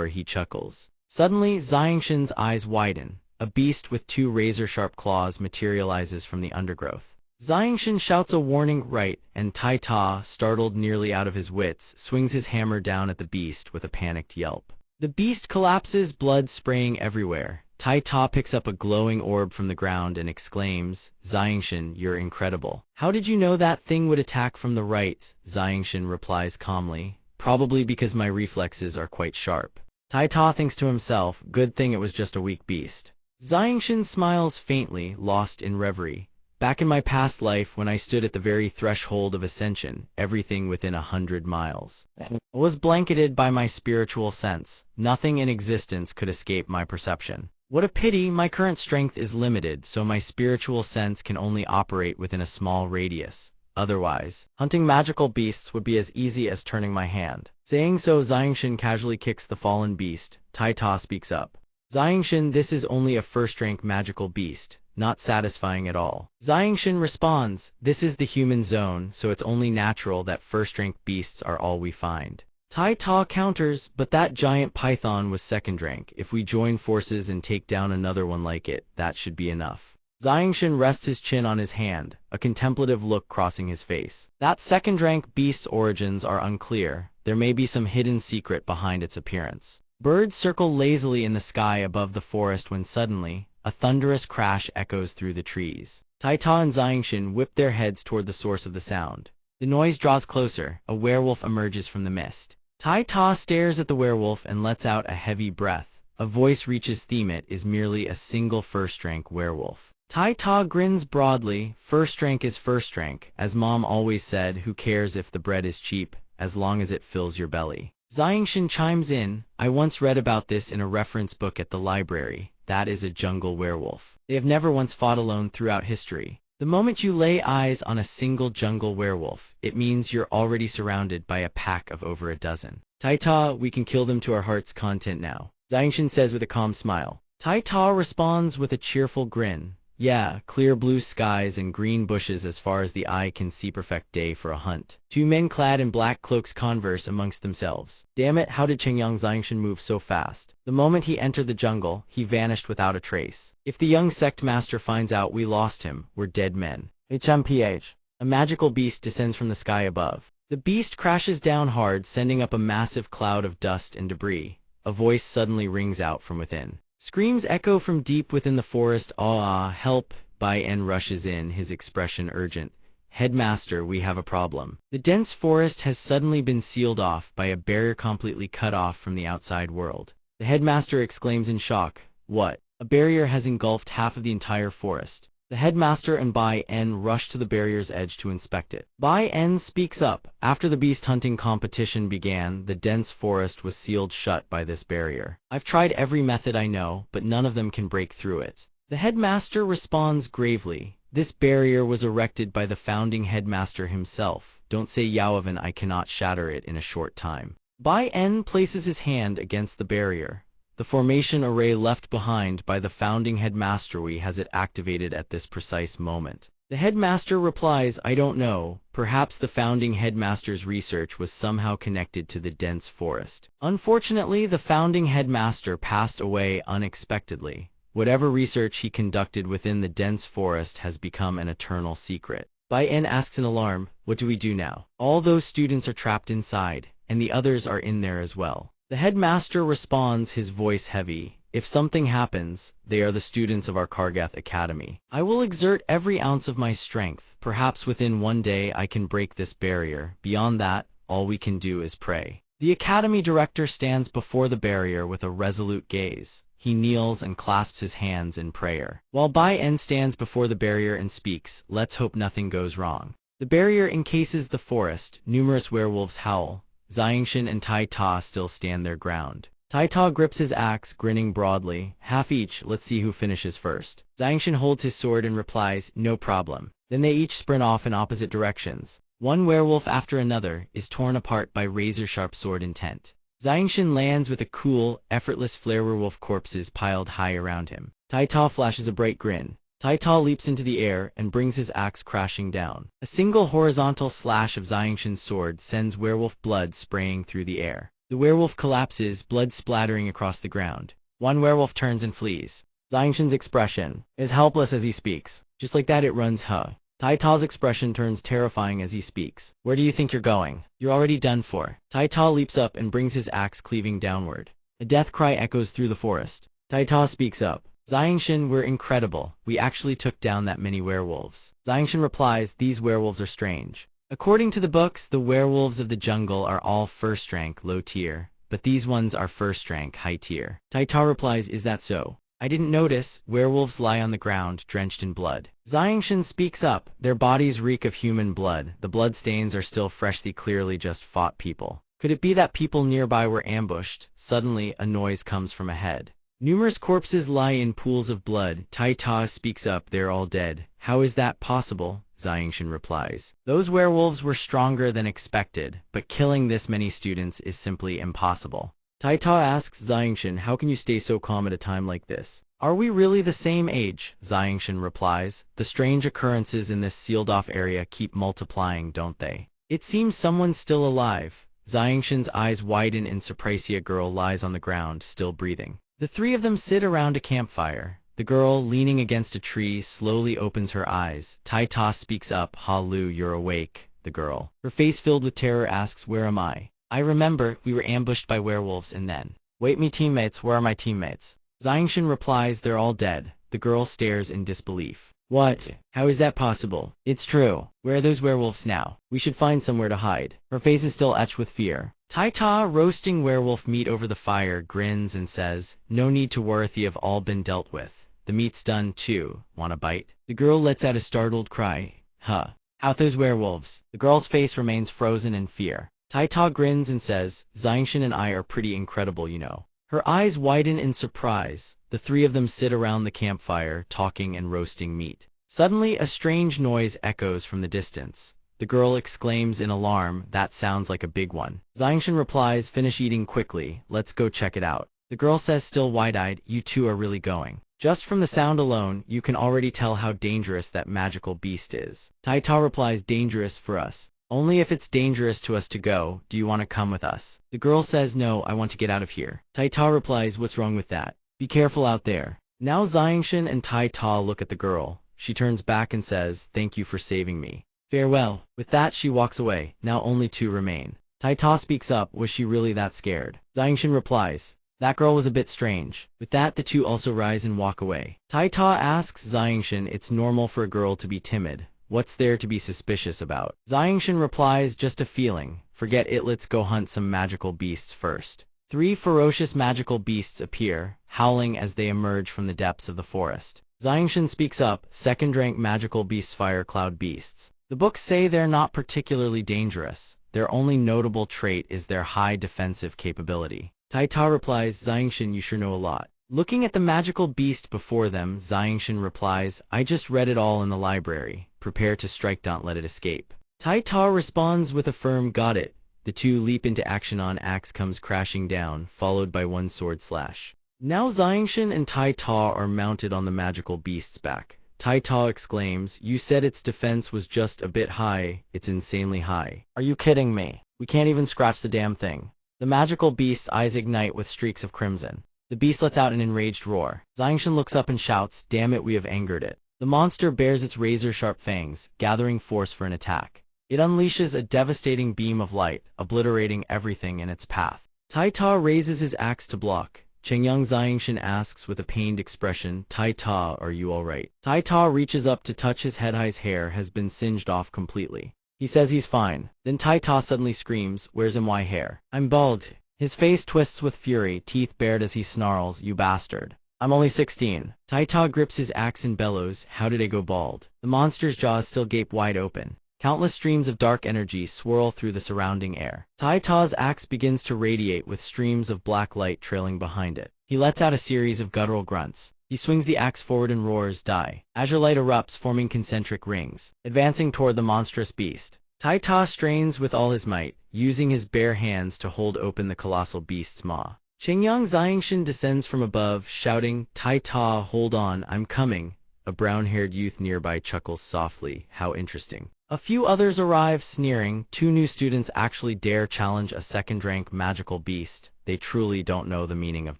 he chuckles. Suddenly, Xiangshan's eyes widen. A beast with two razor-sharp claws materializes from the undergrowth. Xiangshan shouts a warning right, and Tai Ta, startled nearly out of his wits, swings his hammer down at the beast with a panicked yelp. The beast collapses, blood spraying everywhere. Tai Ta picks up a glowing orb from the ground and exclaims, "Xiangshan, you're incredible. How did you know that thing would attack from the right?" Xiangshan replies calmly, "Probably because my reflexes are quite sharp." Tai Ta thinks to himself, "Good thing it was just a weak beast." Xiangshan smiles faintly, lost in reverie. "Back in my past life, when I stood at the very threshold of ascension, everything within 100 miles was blanketed by my spiritual sense. Nothing in existence could escape my perception. What a pity, my current strength is limited, so my spiritual sense can only operate within a small radius. Otherwise, hunting magical beasts would be as easy as turning my hand." Saying so, Xiangshan casually kicks the fallen beast. Tai Ta speaks up. "Xiangshan, this is only a first-rank magical beast. Not satisfying at all." Xiangshan responds, "This is the human zone, so it's only natural that first-rank beasts are all we find." Tai Ta counters, "But that giant python was second-rank. If we join forces and take down another one like it, that should be enough." Xiangshan rests his chin on his hand, a contemplative look crossing his face. "That second-rank beast's origins are unclear. There may be some hidden secret behind its appearance." Birds circle lazily in the sky above the forest when suddenly, a thunderous crash echoes through the trees. Tai Ta and Xiangshan whip their heads toward the source of the sound. The noise draws closer. A werewolf emerges from the mist. Tai Ta stares at the werewolf and lets out a heavy breath. A voice reaches them. It is merely a single first-rank werewolf. Tai Ta grins broadly. "First rank is first rank. As Mom always said, who cares if the bread is cheap, as long as it fills your belly." Xiangshan chimes in, "I once read about this in a reference book at the library. That is a jungle werewolf. They have never once fought alone throughout history. The moment you lay eyes on a single jungle werewolf, it means you're already surrounded by a pack of over a dozen. Tai Ta, we can kill them to our heart's content now," Xiangshan says with a calm smile. Tai Ta responds with a cheerful grin. "Yeah, clear blue skies and green bushes as far as the eye can see, perfect day for a hunt." Two men clad in black cloaks converse amongst themselves. Damn it, how did Chengyang Xiangshan move so fast? The moment he entered the jungle, he vanished without a trace. If the young sect master finds out we lost him, we're dead men. HMPH. A magical beast descends from the sky above. The beast crashes down hard, sending up a massive cloud of dust and debris. A voice suddenly rings out from within. Screams echo from deep within the forest. "Ah, help!" Bai En rushes in, his expression urgent. "Headmaster, we have a problem." The dense forest has suddenly been sealed off by a barrier completely cut off from the outside world. The headmaster exclaims in shock. "What?" A barrier has engulfed half of the entire forest. The headmaster and Bai En rush to the barrier's edge to inspect it. Bai En speaks up. After the beast hunting competition began, the dense forest was sealed shut by this barrier. "I've tried every method I know, but none of them can break through it." The headmaster responds gravely. "This barrier was erected by the founding headmaster himself. Don't say Yaovan, I cannot shatter it in a short time." Bai En places his hand against the barrier. The formation array left behind by the founding headmaster has it activated at this precise moment. The headmaster replies, I don't know. Perhaps the founding headmaster's research was somehow connected to the dense forest. Unfortunately, the founding headmaster passed away unexpectedly. Whatever research he conducted within the dense forest has become an eternal secret. Bai En asks in alarm, what do we do now? All those students are trapped inside, and the others are in there as well. The headmaster responds, his voice heavy, if something happens, they are the students of our Kargath Academy. I will exert every ounce of my strength. Perhaps within one day I can break this barrier. Beyond that, all we can do is pray. The academy director stands before the barrier with a resolute gaze. He kneels and clasps his hands in prayer. While Bai En stands before the barrier and speaks, let's hope nothing goes wrong. The barrier encases the forest. Numerous werewolves howl. Xiangshan and Tai Ta still stand their ground. Tai Ta grips his axe, grinning broadly. Half each, let's see who finishes first. Xiangshan holds his sword and replies, no problem. Then they each sprint off in opposite directions. One werewolf after another is torn apart by razor-sharp sword intent. Xiangshan lands with a cool, effortless flare. Werewolf corpses piled high around him. Tai Ta flashes a bright grin. Tai Ta leaps into the air and brings his axe crashing down. A single horizontal slash of Xiangshan's sword sends werewolf blood spraying through the air. The werewolf collapses, blood splattering across the ground. One werewolf turns and flees. Xiangshan's expression is helpless as he speaks. Just like that it runs, huh? Tai Ta's expression turns terrifying as he speaks. Where do you think you're going? You're already done for. Tai Ta leaps up and brings his axe cleaving downward. A death cry echoes through the forest. Tai Ta speaks up. Xiangshan, we're incredible. We actually took down that many werewolves. Xiangshan replies, these werewolves are strange. According to the books, the werewolves of the jungle are all first rank, low tier, but these ones are first rank, high tier. Tai Ta replies, is that so? I didn't notice. Werewolves lie on the ground, drenched in blood. Xiangshan speaks up. Their bodies reek of human blood. The blood stains are still fresh. They clearly just fought people. Could it be that people nearby were ambushed? Suddenly, a noise comes from ahead. Numerous corpses lie in pools of blood. Tai Ta speaks up. They're all dead. How is that possible? Xiangshan replies. Those werewolves were stronger than expected, but killing this many students is simply impossible. Tai Ta asks Xiangshan, how can you stay so calm at a time like this? Are we really the same age? Xiangshan replies. The strange occurrences in this sealed-off area keep multiplying, don't they? It seems someone's still alive. Xiangshan's eyes widen and Saprasia girl lies on the ground, still breathing. The three of them sit around a campfire. The girl, leaning against a tree, slowly opens her eyes. Tai Ta speaks up. Ha Lu, you're awake. The girl, her face filled with terror, asks, where am I? I remember, we were ambushed by werewolves and then. Wait, me teammates, where are my teammates? Xiangshan replies, they're all dead. The girl stares in disbelief. What? How is that possible? It's true. Where are those werewolves now? We should find somewhere to hide. Her face is still etched with fear. Tai Ta, roasting werewolf meat over the fire, grins and says, no need to worry, they have all been dealt with. The meat's done too. Want a bite? The girl lets out a startled cry. Huh. How those werewolves? The girl's face remains frozen in fear. Tai Ta grins and says, Xiangshan and I are pretty incredible, you know. Her eyes widen in surprise. The three of them sit around the campfire, talking and roasting meat. Suddenly, a strange noise echoes from the distance. The girl exclaims in alarm, that sounds like a big one. Xiangshan replies, finish eating quickly, let's go check it out. The girl says, still wide-eyed, you two are really going. Just from the sound alone, you can already tell how dangerous that magical beast is. Tai Ta replies, dangerous for us. Only if it's dangerous to us to go. Do you want to come with us? The girl says, no, I want to get out of here. Tai Ta replies, what's wrong with that? Be careful out there. Now Xiangshan and Tai Ta look at the girl. She turns back and says, thank you for saving me. Farewell. With that, she walks away. Now only two remain. Tai Ta speaks up, was she really that scared? Xiangshan replies, that girl was a bit strange. With that, the two also rise and walk away. Tai Ta asks Xiangshan, it's normal for a girl to be timid. What's there to be suspicious about? Xiangshan replies, just a feeling. Forget it, let's go hunt some magical beasts first. Three ferocious magical beasts appear, howling as they emerge from the depths of the forest. Xiangshan speaks up, second-rank magical beasts, fire cloud beasts. The books say they're not particularly dangerous. Their only notable trait is their high defensive capability. Tai Ta replies, Xiangshan, you sure know a lot. Looking at the magical beast before them, Xiangshan replies, I just read it all in the library. Prepare to strike, don't let it escape. Tai Ta responds with a firm got it. The two leap into action. On axe comes crashing down, followed by one sword slash. Now Xiangshan and Tai Ta are mounted on the magical beast's back. Tai Ta exclaims, "You said its defense was just a bit high, it's insanely high. Are you kidding me? We can't even scratch the damn thing." The magical beast's eyes ignite with streaks of crimson. The beast lets out an enraged roar. Xiangshan looks up and shouts, "Damn it, we have angered it." The monster bares its razor-sharp fangs, gathering force for an attack. It unleashes a devastating beam of light, obliterating everything in its path. Tai Ta raises his axe to block. Chengyang Xiangshan asks with a pained expression, "Tai Ta, are you alright?" Tai Ta reaches up to touch his head. His hair has been singed off completely. He says he's fine. Then Tai Ta suddenly screams, "Where's my hair? I'm bald." His face twists with fury, teeth bared as he snarls, "You bastard. I'm only 16. Tai Ta grips his axe and bellows, "How did I go bald?" The monster's jaws still gape wide open. Countless streams of dark energy swirl through the surrounding air. Tai Ta's axe begins to radiate with streams of black light trailing behind it. He lets out a series of guttural grunts. He swings the axe forward and roars, "Die." Azure light erupts, forming concentric rings, advancing toward the monstrous beast. Tai Ta strains with all his might, using his bare hands to hold open the colossal beast's maw. Chengyang Xiangshan descends from above, shouting, "Tai Ta, hold on, I'm coming." A brown-haired youth nearby chuckles softly, "How interesting." A few others arrive, sneering. 2 new students actually dare challenge a second-rank magical beast. They truly don't know the meaning of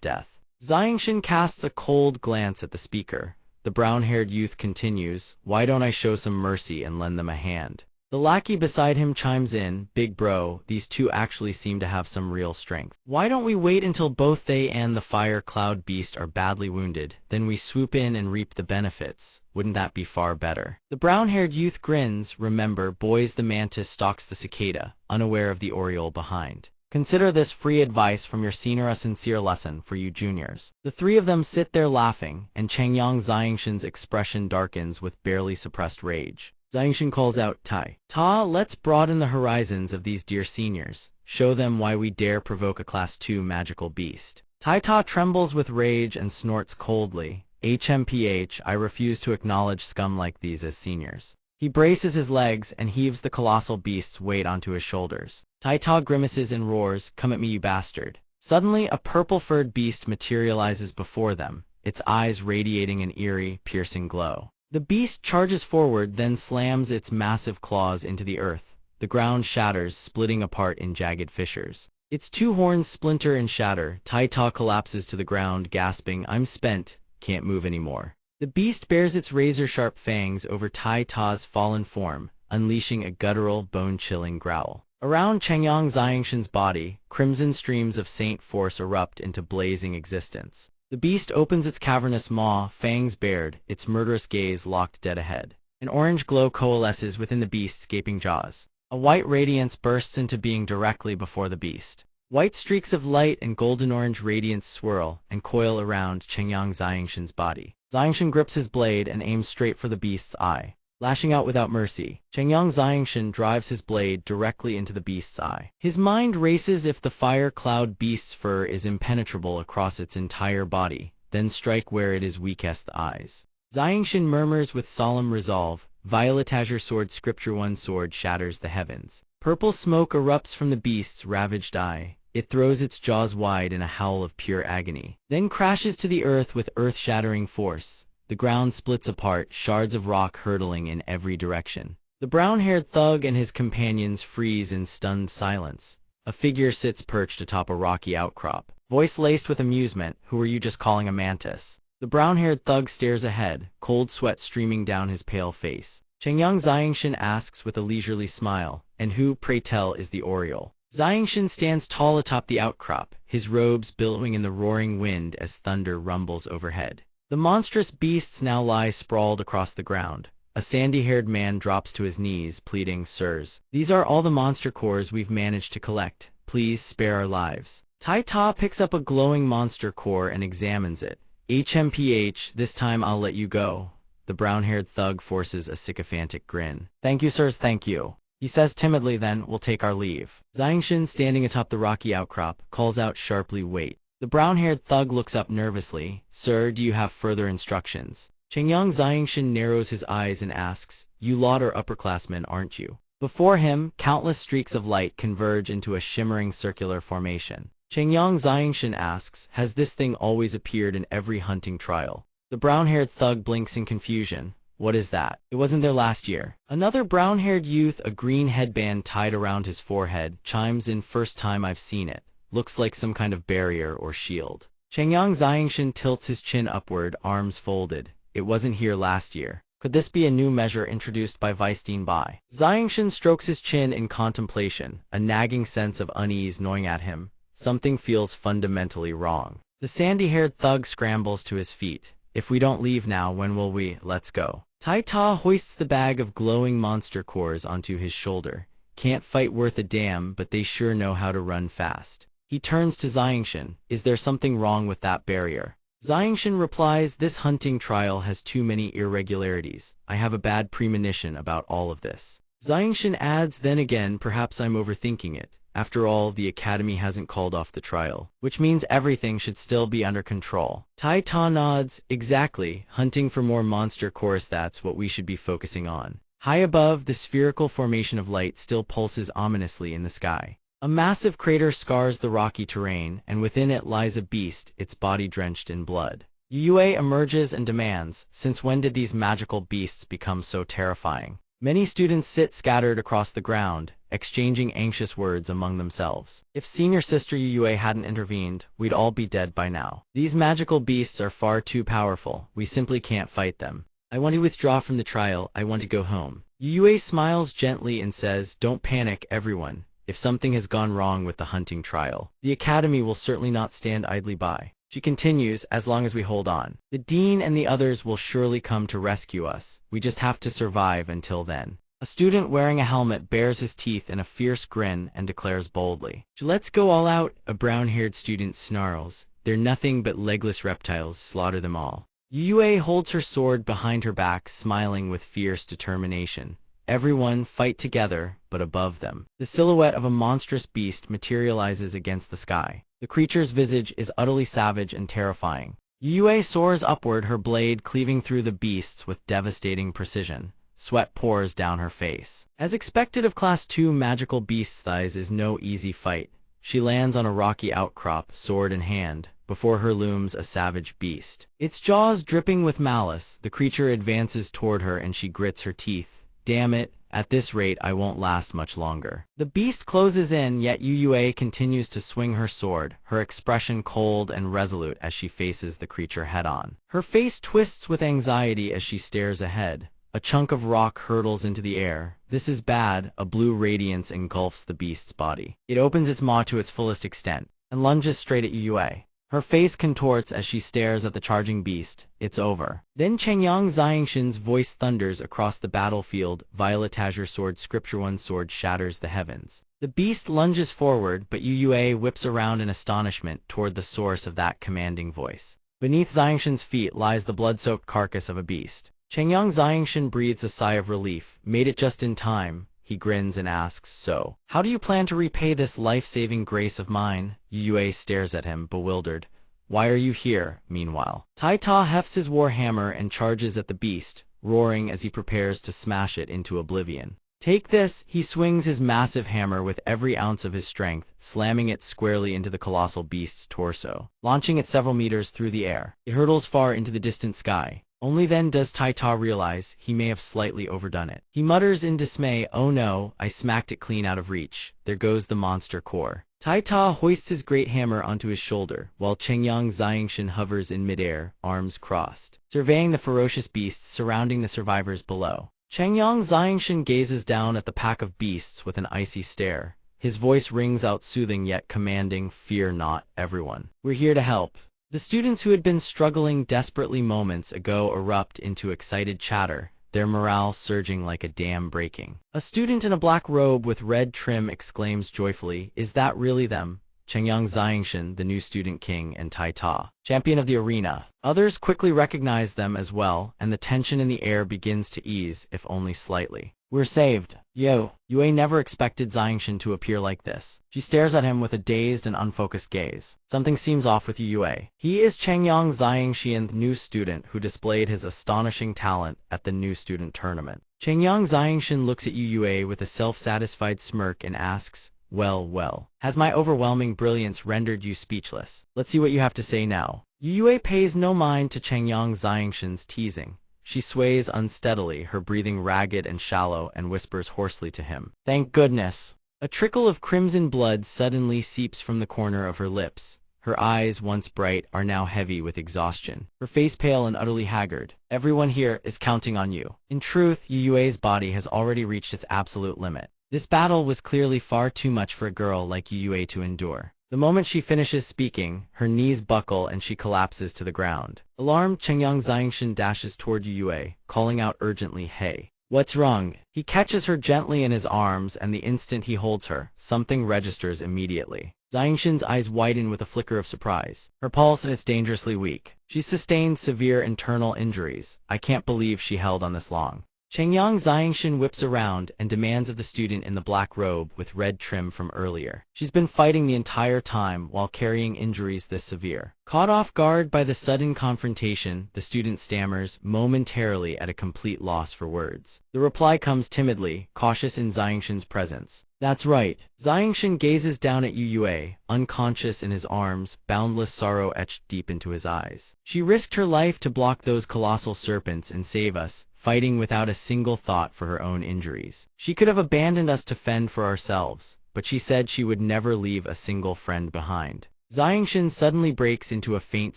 death. Xiangshan casts a cold glance at the speaker. The brown-haired youth continues, "Why don't I show some mercy and lend them a hand?" The lackey beside him chimes in, "Big bro, these 2 actually seem to have some real strength. Why don't we wait until both they and the fire cloud beast are badly wounded, then we swoop in and reap the benefits? Wouldn't that be far better?" The brown-haired youth grins. "Remember, boys, the mantis stalks the cicada, unaware of the oriole behind. Consider this free advice from your senior, a sincere lesson for you juniors." The 3 of them sit there laughing, and Chengyang Xiangshan's expression darkens with barely suppressed rage. Xiangshan calls out, "Tai Ta, let's broaden the horizons of these dear seniors. Show them why we dare provoke a Class 2 magical beast." Tai Ta trembles with rage and snorts coldly, "HMPH, I refuse to acknowledge scum like these as seniors." He braces his legs and heaves the colossal beast's weight onto his shoulders. Tai Ta grimaces and roars, "Come at me, you bastard." Suddenly, a purple-furred beast materializes before them, its eyes radiating an eerie, piercing glow. The beast charges forward, then slams its massive claws into the earth. The ground shatters, splitting apart in jagged fissures. Its 2 horns splinter and shatter. Tai Ta collapses to the ground, gasping, "I'm spent, can't move anymore." The beast bares its razor-sharp fangs over Tai Ta's fallen form, unleashing a guttural, bone-chilling growl. Around Chengyang Xiangshan's body, crimson streams of saint force erupt into blazing existence. The beast opens its cavernous maw, fangs bared, its murderous gaze locked dead ahead. An orange glow coalesces within the beast's gaping jaws. A white radiance bursts into being directly before the beast. White streaks of light and golden-orange radiance swirl and coil around Chengyang Xiangshan's body. Xiangshan grips his blade and aims straight for the beast's eye. Lashing out without mercy, Chengyang Xiangshan drives his blade directly into the beast's eye. His mind races. If the fire cloud beast's fur is impenetrable across its entire body, then strike where it is weakest, the eyes. Xiangshan murmurs with solemn resolve, "Violet azure sword, scripture, one sword shatters the heavens." Purple smoke erupts from the beast's ravaged eye. It throws its jaws wide in a howl of pure agony, then crashes to the earth with earth-shattering force. The ground splits apart, shards of rock hurtling in every direction. The brown-haired thug and his companions freeze in stunned silence. A figure sits perched atop a rocky outcrop, voice laced with amusement, "Who are you just calling a mantis?" The brown-haired thug stares ahead, cold sweat streaming down his pale face. Chengyang Xiangshan asks with a leisurely smile, "And who, pray tell, is the oriole?" Xiangshan stands tall atop the outcrop, his robes billowing in the roaring wind as thunder rumbles overhead. The monstrous beasts now lie sprawled across the ground. A sandy-haired man drops to his knees, pleading, "Sirs, these are all the monster cores we've managed to collect. Please spare our lives." Tai Ta picks up a glowing monster core and examines it. "HMPH, this time I'll let you go." The brown-haired thug forces a sycophantic grin. "Thank you, sirs, thank you." He says timidly, "Then we'll take our leave." Xiangshan, standing atop the rocky outcrop, calls out sharply, "Wait." The brown-haired thug looks up nervously. "Sir, do you have further instructions?" Chengyang Xiangshan narrows his eyes and asks, "You lot are upperclassmen, aren't you?" Before him, countless streaks of light converge into a shimmering circular formation. Chengyang Xiangshan asks, "Has this thing always appeared in every hunting trial?" The brown-haired thug blinks in confusion. What is that? It wasn't there last year. Another brown-haired youth, a green headband tied around his forehead, chimes in. First time I've seen it. Looks like some kind of barrier or shield. Changyang Xiangshan tilts his chin upward, arms folded. It wasn't here last year. Could this be a new measure introduced by Vice Dean Bai? Xiangshan strokes his chin in contemplation, a nagging sense of unease gnawing at him. Something feels fundamentally wrong. The sandy-haired thug scrambles to his feet. If we don't leave now, when will we? Let's go. Tai Ta hoists the bag of glowing monster cores onto his shoulder. Can't fight worth a damn, but they sure know how to run fast. He turns to Xiangshan. Is there something wrong with that barrier? Xiangshan replies, this hunting trial has too many irregularities. I have a bad premonition about all of this. Xiangshan adds, then again, perhaps I'm overthinking it. After all, the Academy hasn't called off the trial, which means everything should still be under control. Tai Ta nods, exactly, hunting for more monster cores, that's what we should be focusing on. High above, the spherical formation of light still pulses ominously in the sky. A massive crater scars the rocky terrain, and within it lies a beast, its body drenched in blood. Yue emerges and demands, since when did these magical beasts become so terrifying? Many students sit scattered across the ground, exchanging anxious words among themselves. If senior sister Yue hadn't intervened, we'd all be dead by now. These magical beasts are far too powerful, we simply can't fight them. I want to withdraw from the trial, I want to go home. Yue smiles gently and says, don't panic, everyone. If something has gone wrong with the hunting trial, the Academy will certainly not stand idly by. She continues, as long as we hold on. The Dean and the others will surely come to rescue us. We just have to survive until then. A student wearing a helmet bares his teeth in a fierce grin and declares boldly, let's go all out. A brown-haired student snarls, they're nothing but legless reptiles, slaughter them all. Yue holds her sword behind her back, smiling with fierce determination. Everyone fight together, but above them, the silhouette of a monstrous beast materializes against the sky. The creature's visage is utterly savage and terrifying. Yue soars upward, her blade cleaving through the beasts with devastating precision. Sweat pours down her face. As expected of Class 2 magical beasts, thighs is no easy fight. She lands on a rocky outcrop, sword in hand. Before her looms a savage beast. Its jaws dripping with malice, the creature advances toward her and she grits her teeth. Damn it, at this rate I won't last much longer. The beast closes in, yet Yue continues to swing her sword, her expression cold and resolute as she faces the creature head-on. Her face twists with anxiety as she stares ahead. A chunk of rock hurtles into the air. This is bad, a blue radiance engulfs the beast's body. It opens its maw to its fullest extent, and lunges straight at Yue. Her face contorts as she stares at the charging beast. It's over. Then Changyang Xiangshan's voice thunders across the battlefield. Violet Azure Sword Scripture One sword shatters the heavens. The beast lunges forward, but Yue whips around in astonishment toward the source of that commanding voice. Beneath Xiangshan's feet lies the blood-soaked carcass of a beast. Changyang Xiangshan breathes a sigh of relief. Made it just in time. He grins and asks, so, how do you plan to repay this life-saving grace of mine? Yue stares at him, bewildered. Why are you here, meanwhile? Tai Ta hefts his war hammer and charges at the beast, roaring as he prepares to smash it into oblivion. Take this! He swings his massive hammer with every ounce of his strength, slamming it squarely into the colossal beast's torso, launching it several meters through the air. It hurtles far into the distant sky. Only then does Tai Ta realize he may have slightly overdone it. He mutters in dismay, oh no, I smacked it clean out of reach. There goes the monster core. Tai Ta hoists his great hammer onto his shoulder, while Changyang Xiangshan hovers in midair, arms crossed, surveying the ferocious beasts surrounding the survivors below. Changyang Xiangshan gazes down at the pack of beasts with an icy stare. His voice rings out soothing yet commanding, fear not, everyone. We're here to help. The students who had been struggling desperately moments ago erupt into excited chatter, their morale surging like a dam breaking. A student in a black robe with red trim exclaims joyfully, is that really them? Changyang Xiangshan, the new student king, and Tai Ta, champion of the arena. Others quickly recognize them as well, and the tension in the air begins to ease, if only slightly. We're saved. Yo. Yue never expected Xiangshan to appear like this. She stares at him with a dazed and unfocused gaze. Something seems off with Yue. He is Changyang Xiangshan, the new student who displayed his astonishing talent at the new student tournament. Changyang Xiangshan looks at Yue with a self-satisfied smirk and asks, well, has my overwhelming brilliance rendered you speechless? Let's see what you have to say now. Yue pays no mind to Changyang Xiangshan's teasing. She sways unsteadily, her breathing ragged and shallow, and whispers hoarsely to him, "Thank goodness." A trickle of crimson blood suddenly seeps from the corner of her lips. Her eyes, once bright, are now heavy with exhaustion. Her face pale and utterly haggard. "Everyone here is counting on you." In truth, Yue's body has already reached its absolute limit. This battle was clearly far too much for a girl like Yue to endure. The moment she finishes speaking, her knees buckle and she collapses to the ground. Alarmed, Chengyang Xiangshan dashes toward Yue, calling out urgently, "Hey, what's wrong?" He catches her gently in his arms, and the instant he holds her, something registers immediately. Xiangshan's eyes widen with a flicker of surprise. Her pulse is dangerously weak. She's sustained severe internal injuries. I can't believe she held on this long. Chengyang Xiangshan whips around and demands of the student in the black robe with red trim from earlier. She's been fighting the entire time while carrying injuries this severe. Caught off guard by the sudden confrontation, the student stammers, momentarily at a complete loss for words. The reply comes timidly, cautious in Xiangshan's presence. "That's right." Xiangshan gazes down at Yue, unconscious in his arms, boundless sorrow etched deep into his eyes. "She risked her life to block those colossal serpents and save us, fighting without a single thought for her own injuries. She could have abandoned us to fend for ourselves, but she said she would never leave a single friend behind." Xiangshan suddenly breaks into a faint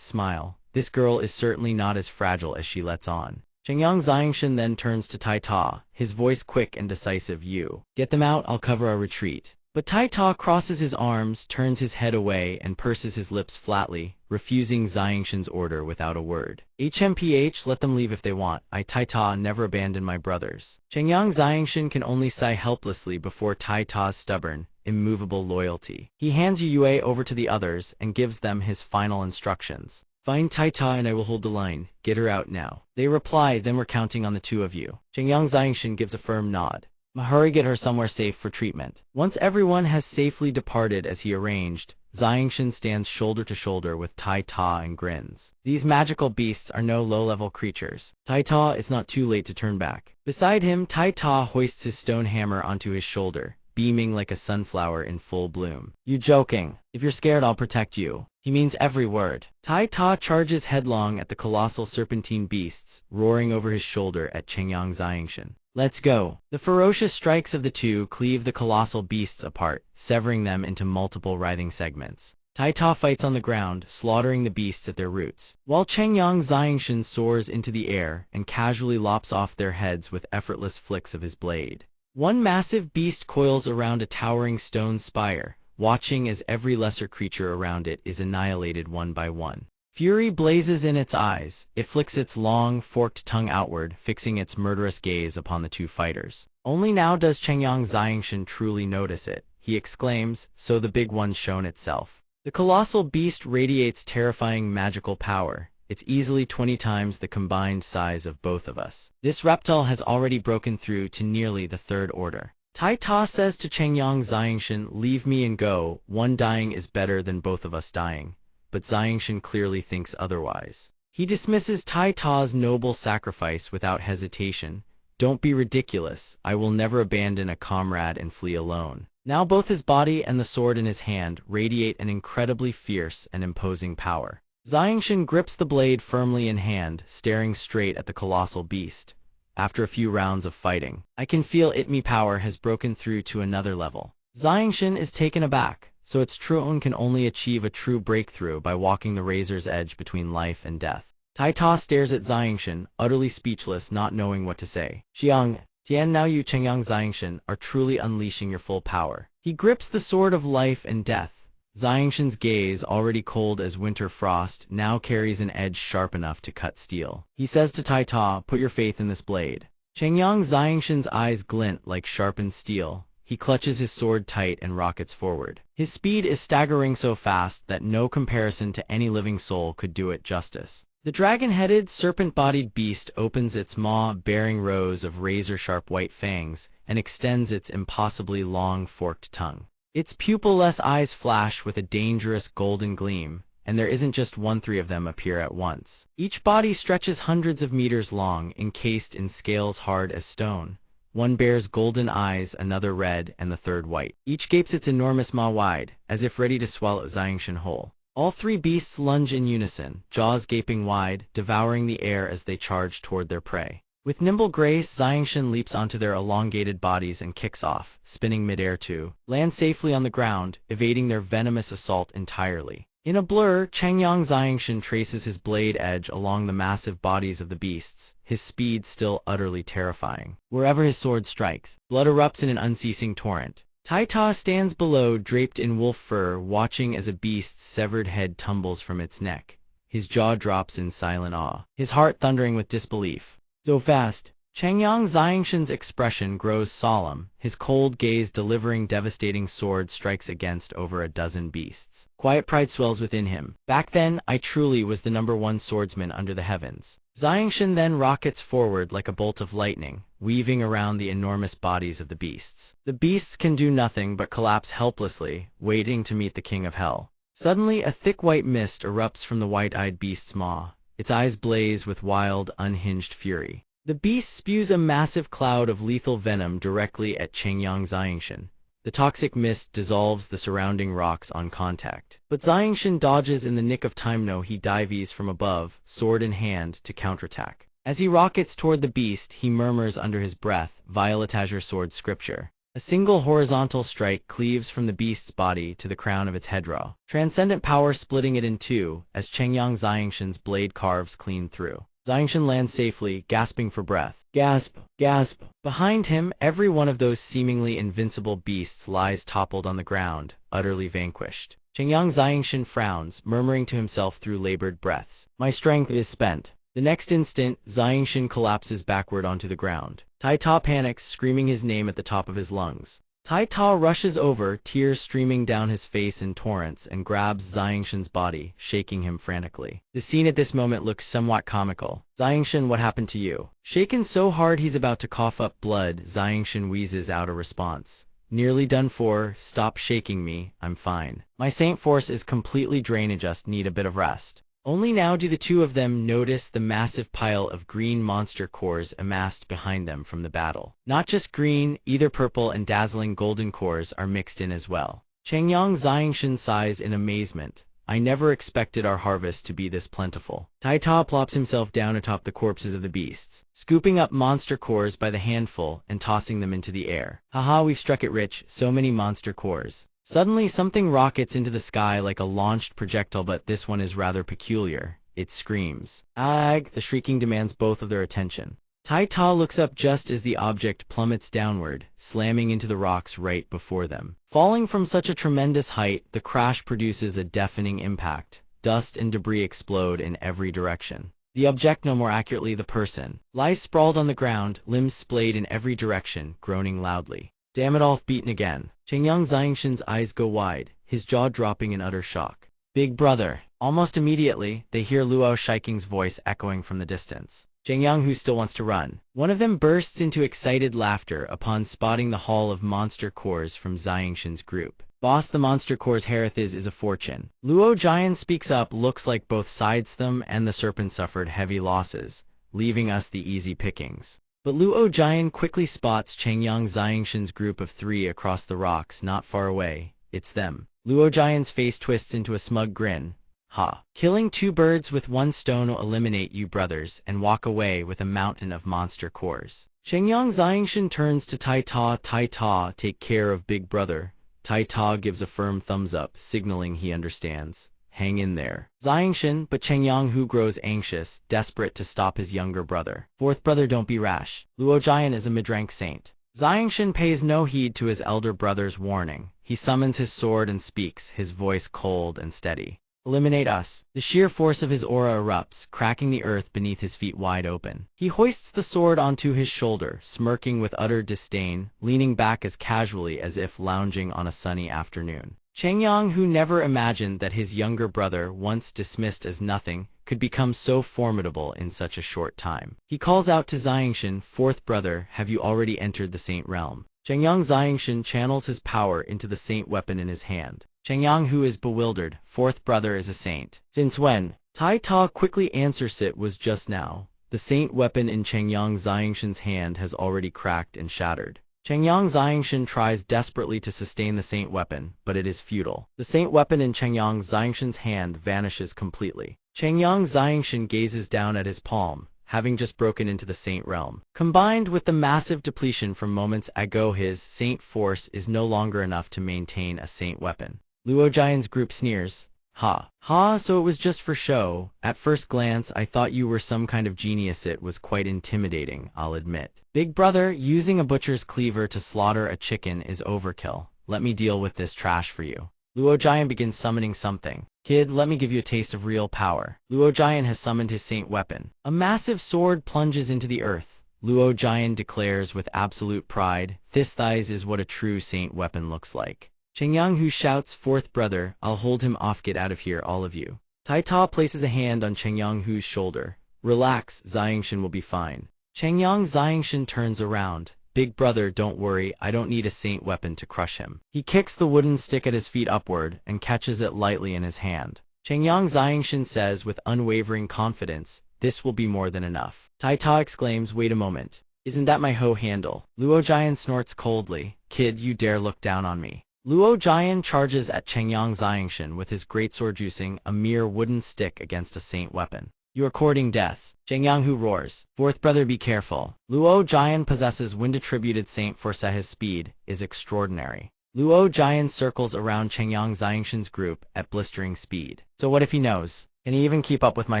smile. This girl is certainly not as fragile as she lets on. Chengyang Xiangshan then turns to Tai Ta, his voice quick and decisive. "You get them out, I'll cover our retreat." But Tai Ta crosses his arms, turns his head away, and purses his lips flatly, refusing Xiangshan's order without a word. "HMPH, let them leave if they want. I, Tai Ta, never abandon my brothers." Chengyang Xiangshan can only sigh helplessly before Tai Ta's stubborn, immovable loyalty. He hands Yue over to the others and gives them his final instructions. "Find Tai Ta and I will hold the line. Get her out now." They reply, "Then we're counting on the two of you." Chengyang Xiangshan gives a firm nod. "Hurry, get her somewhere safe for treatment." Once everyone has safely departed as he arranged, Xiangshan stands shoulder to shoulder with Tai Ta and grins. These magical beasts are no low-level creatures. Tai Ta, it's not too late to turn back. Beside him, Tai Ta hoists his stone hammer onto his shoulder, beaming like a sunflower in full bloom. "You joking? If you're scared, I'll protect you." He means every word. Tai Ta charges headlong at the colossal serpentine beasts, roaring over his shoulder at Chengyang Xiangshan. "Let's go." The ferocious strikes of the two cleave the colossal beasts apart, severing them into multiple writhing segments. Tai Ta fights on the ground, slaughtering the beasts at their roots, while Chengyang Xiangshan soars into the air and casually lops off their heads with effortless flicks of his blade. One massive beast coils around a towering stone spire, watching as every lesser creature around it is annihilated one by one. Fury blazes in its eyes. It flicks its long, forked tongue outward, fixing its murderous gaze upon the two fighters. Only now does Chengyang Xiangshan truly notice it. He exclaims, "So the big one's shown itself." The colossal beast radiates terrifying magical power. It's easily 20 times the combined size of both of us. This reptile has already broken through to nearly the third order. Tai Ta says to Chengyang Xiangshan, "Leave me and go. One dying is better than both of us dying." But Xiangshan clearly thinks otherwise. He dismisses Tai Ta's noble sacrifice without hesitation. "Don't be ridiculous. I will never abandon a comrade and flee alone." Now both his body and the sword in his hand radiate an incredibly fierce and imposing power. Xiangshan grips the blade firmly in hand, staring straight at the colossal beast. After a few rounds of fighting, I can feel me power has broken through to another level. Xiangshan is taken aback, so its Truon can only achieve a true breakthrough by walking the razor's edge between life and death. Tai Ta stares at Xiangshan, utterly speechless, not knowing what to say. "Xiang, Tian, now you Chengyang Xiangshan are truly unleashing your full power." He grips the sword of life and death. Xiangshan's gaze, already cold as winter frost, now carries an edge sharp enough to cut steel. He says to Tai Ta, "Put your faith in this blade." Chengyang Xiangshan's eyes glint like sharpened steel. He clutches his sword tight and rockets forward. His speed is staggering so fast that no comparison to any living soul could do it justice. The dragon-headed, serpent-bodied beast opens its maw, bearing rows of razor-sharp white fangs, and extends its impossibly long, forked tongue. Its pupil-less eyes flash with a dangerous golden gleam, and there isn't just three of them appear at once. Each body stretches hundreds of meters long, encased in scales hard as stone. One bears golden eyes, another red, and the third white. Each gapes its enormous maw wide, as if ready to swallow Xiangshan whole. All three beasts lunge in unison, jaws gaping wide, devouring the air as they charge toward their prey. With nimble grace, Xiangshan leaps onto their elongated bodies and kicks off, spinning midair to land safely on the ground, evading their venomous assault entirely. In a blur, Changyang Xiangshan traces his blade edge along the massive bodies of the beasts, his speed still utterly terrifying. Wherever his sword strikes, blood erupts in an unceasing torrent. Tai Ta stands below, draped in wolf fur, watching as a beast's severed head tumbles from its neck. His jaw drops in silent awe, his heart thundering with disbelief. So fast. Changyang Xiangshan's expression grows solemn, his cold gaze delivering devastating sword strikes against over a dozen beasts. Quiet pride swells within him. Back then, I truly was the #1 swordsman under the heavens. Xiangshan then rockets forward like a bolt of lightning, weaving around the enormous bodies of the beasts. The beasts can do nothing but collapse helplessly, waiting to meet the king of hell. Suddenly, a thick white mist erupts from the white-eyed beast's maw. Its eyes blaze with wild, unhinged fury. The beast spews a massive cloud of lethal venom directly at Changyang Xiangshan. The toxic mist dissolves the surrounding rocks on contact. But Xiangshan dodges in the nick of time. He dives from above, sword in hand, to counterattack. As he rockets toward the beast, he murmurs under his breath, Violet Azure Sword Scripture. A single horizontal strike cleaves from the beast's body to the crown of its headrow, transcendent power splitting it in two, as Changyang Xiangshan's blade carves clean through. Xiangshan lands safely, gasping for breath. Gasp! Gasp! Behind him, every one of those seemingly invincible beasts lies toppled on the ground, utterly vanquished. Changyang Xiangshan frowns, murmuring to himself through labored breaths. My strength is spent. The next instant, Xiangshan collapses backward onto the ground. Tai Ta panics, screaming his name at the top of his lungs. Tai Ta rushes over, tears streaming down his face in torrents, and grabs Xiangshan's body, shaking him frantically. The scene at this moment looks somewhat comical. Xiangshan, what happened to you? Shaken so hard he's about to cough up blood, Xiangshan wheezes out a response. Nearly done for, stop shaking me, I'm fine. My saint force is completely drained and just need a bit of rest. Only now do the two of them notice the massive pile of green monster cores amassed behind them from the battle. Not just green, either purple and dazzling golden cores are mixed in as well. Changyang Xiangshan sighs in amazement. I never expected our harvest to be this plentiful. Tai Ta plops himself down atop the corpses of the beasts, scooping up monster cores by the handful and tossing them into the air. Haha, we've struck it rich, so many monster cores. Suddenly, something rockets into the sky like a launched projectile, but this one is rather peculiar. It screams. Ag! The shrieking demands both of their attention. Tai Ta looks up just as the object plummets downward, slamming into the rocks right before them. Falling from such a tremendous height, the crash produces a deafening impact. Dust and debris explode in every direction. The object, no more accurately the person, lies sprawled on the ground, limbs splayed in every direction, groaning loudly. Damn it all, beaten again. Changyang Xiangshan's eyes go wide, his jaw dropping in utter shock. Big brother. Almost immediately, they hear Luo Shiking's voice echoing from the distance. Changyang, who still wants to run. One of them bursts into excited laughter upon spotting the haul of monster cores from Xiangshan's group. Boss, the monster cores Harith is a fortune. Luo Jian speaks up, looks like both sides them and the serpent suffered heavy losses, leaving us the easy pickings. But Luo Jian quickly spots Changyang Xiangshan's group of 3 across the rocks not far away. It's them. Luo Jian's face twists into a smug grin. Ha. Killing 2 birds with 1 stone will eliminate you brothers and walk away with a mountain of monster cores. Changyang Xiangshan turns to Tai Ta. Tai Ta, take care of big brother. Tai Ta gives a firm thumbs up, signaling he understands. Hang in there. Xiangshan, but Changyang who grows anxious, desperate to stop his younger brother. 4th brother, don't be rash. Luo Jian is a mid-rank saint. Xiangshan pays no heed to his elder brother's warning. He summons his sword and speaks, his voice cold and steady. Eliminate us. The sheer force of his aura erupts, cracking the earth beneath his feet wide open. He hoists the sword onto his shoulder, smirking with utter disdain, leaning back as casually as if lounging on a sunny afternoon. Changyang, who never imagined that his younger brother, once dismissed as nothing, could become so formidable in such a short time. He calls out to Xiangshan, 4th brother, have you already entered the saint realm? Changyang Xiangshan channels his power into the saint weapon in his hand. Changyang, who is bewildered, 4th brother is a saint. Since when? Tai Ta quickly answers it was just now. The saint weapon in Changyang Xiangshan's hand has already cracked and shattered. Chengyang Xiangshan tries desperately to sustain the Saint Weapon, but it is futile. The Saint Weapon in Chengyang Xiangshan's hand vanishes completely. Chengyang Xiangshan gazes down at his palm, having just broken into the Saint realm. Combined with the massive depletion from moments ago, his Saint force is no longer enough to maintain a Saint Weapon. Luo Jian's group sneers. Ha. Ha, so it was just for show. At first glance, I thought you were some kind of genius. It was quite intimidating, I'll admit. Big brother, using a butcher's cleaver to slaughter a chicken is overkill. Let me deal with this trash for you. Luo Jian begins summoning something. Kid, let me give you a taste of real power. Luo Jian has summoned his Saint Weapon. A massive sword plunges into the earth. Luo Jian declares with absolute pride, "This thighs is what a true Saint Weapon looks like." Chengyang Hu shouts, "Fourth brother, I'll hold him off. Get out of here, all of you." Tai Ta places a hand on Chengyang Hu's shoulder. "Relax, Xiangshan will be fine." Chengyang Xiangshan turns around. "Big brother, don't worry, I don't need a Saint Weapon to crush him." He kicks the wooden stick at his feet upward and catches it lightly in his hand. Chengyang Xiangshan says with unwavering confidence, "This will be more than enough." Tai Ta exclaims, "Wait a moment. Isn't that my hoe handle?" Luo Jian snorts coldly. "Kid, you dare look down on me." Luo Jian charges at Chengyang Xiangshan with his greatsword, using a mere wooden stick against a Saint Weapon. "You are courting death." Chengyang Hu roars. "Fourth brother, be careful." Luo Jian possesses wind-attributed Saint force. His speed is extraordinary. Luo Jian circles around Chengyang Xiangshan's group at blistering speed. So what if he knows? Can he even keep up with my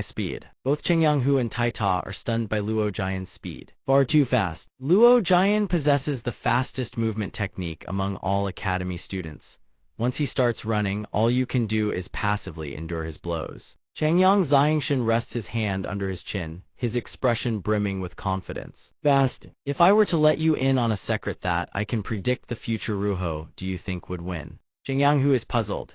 speed? Both Chengyang Hu and Tai Ta are stunned by Luo Jian's speed. Far too fast. Luo Jian possesses the fastest movement technique among all academy students. Once he starts running, all you can do is passively endure his blows. Chengyang Xiangshan rests his hand under his chin, his expression brimming with confidence. "Fast. If I were to let you in on a secret that I can predict the future, Ruho, do you think would win?" Chengyang Hu is puzzled.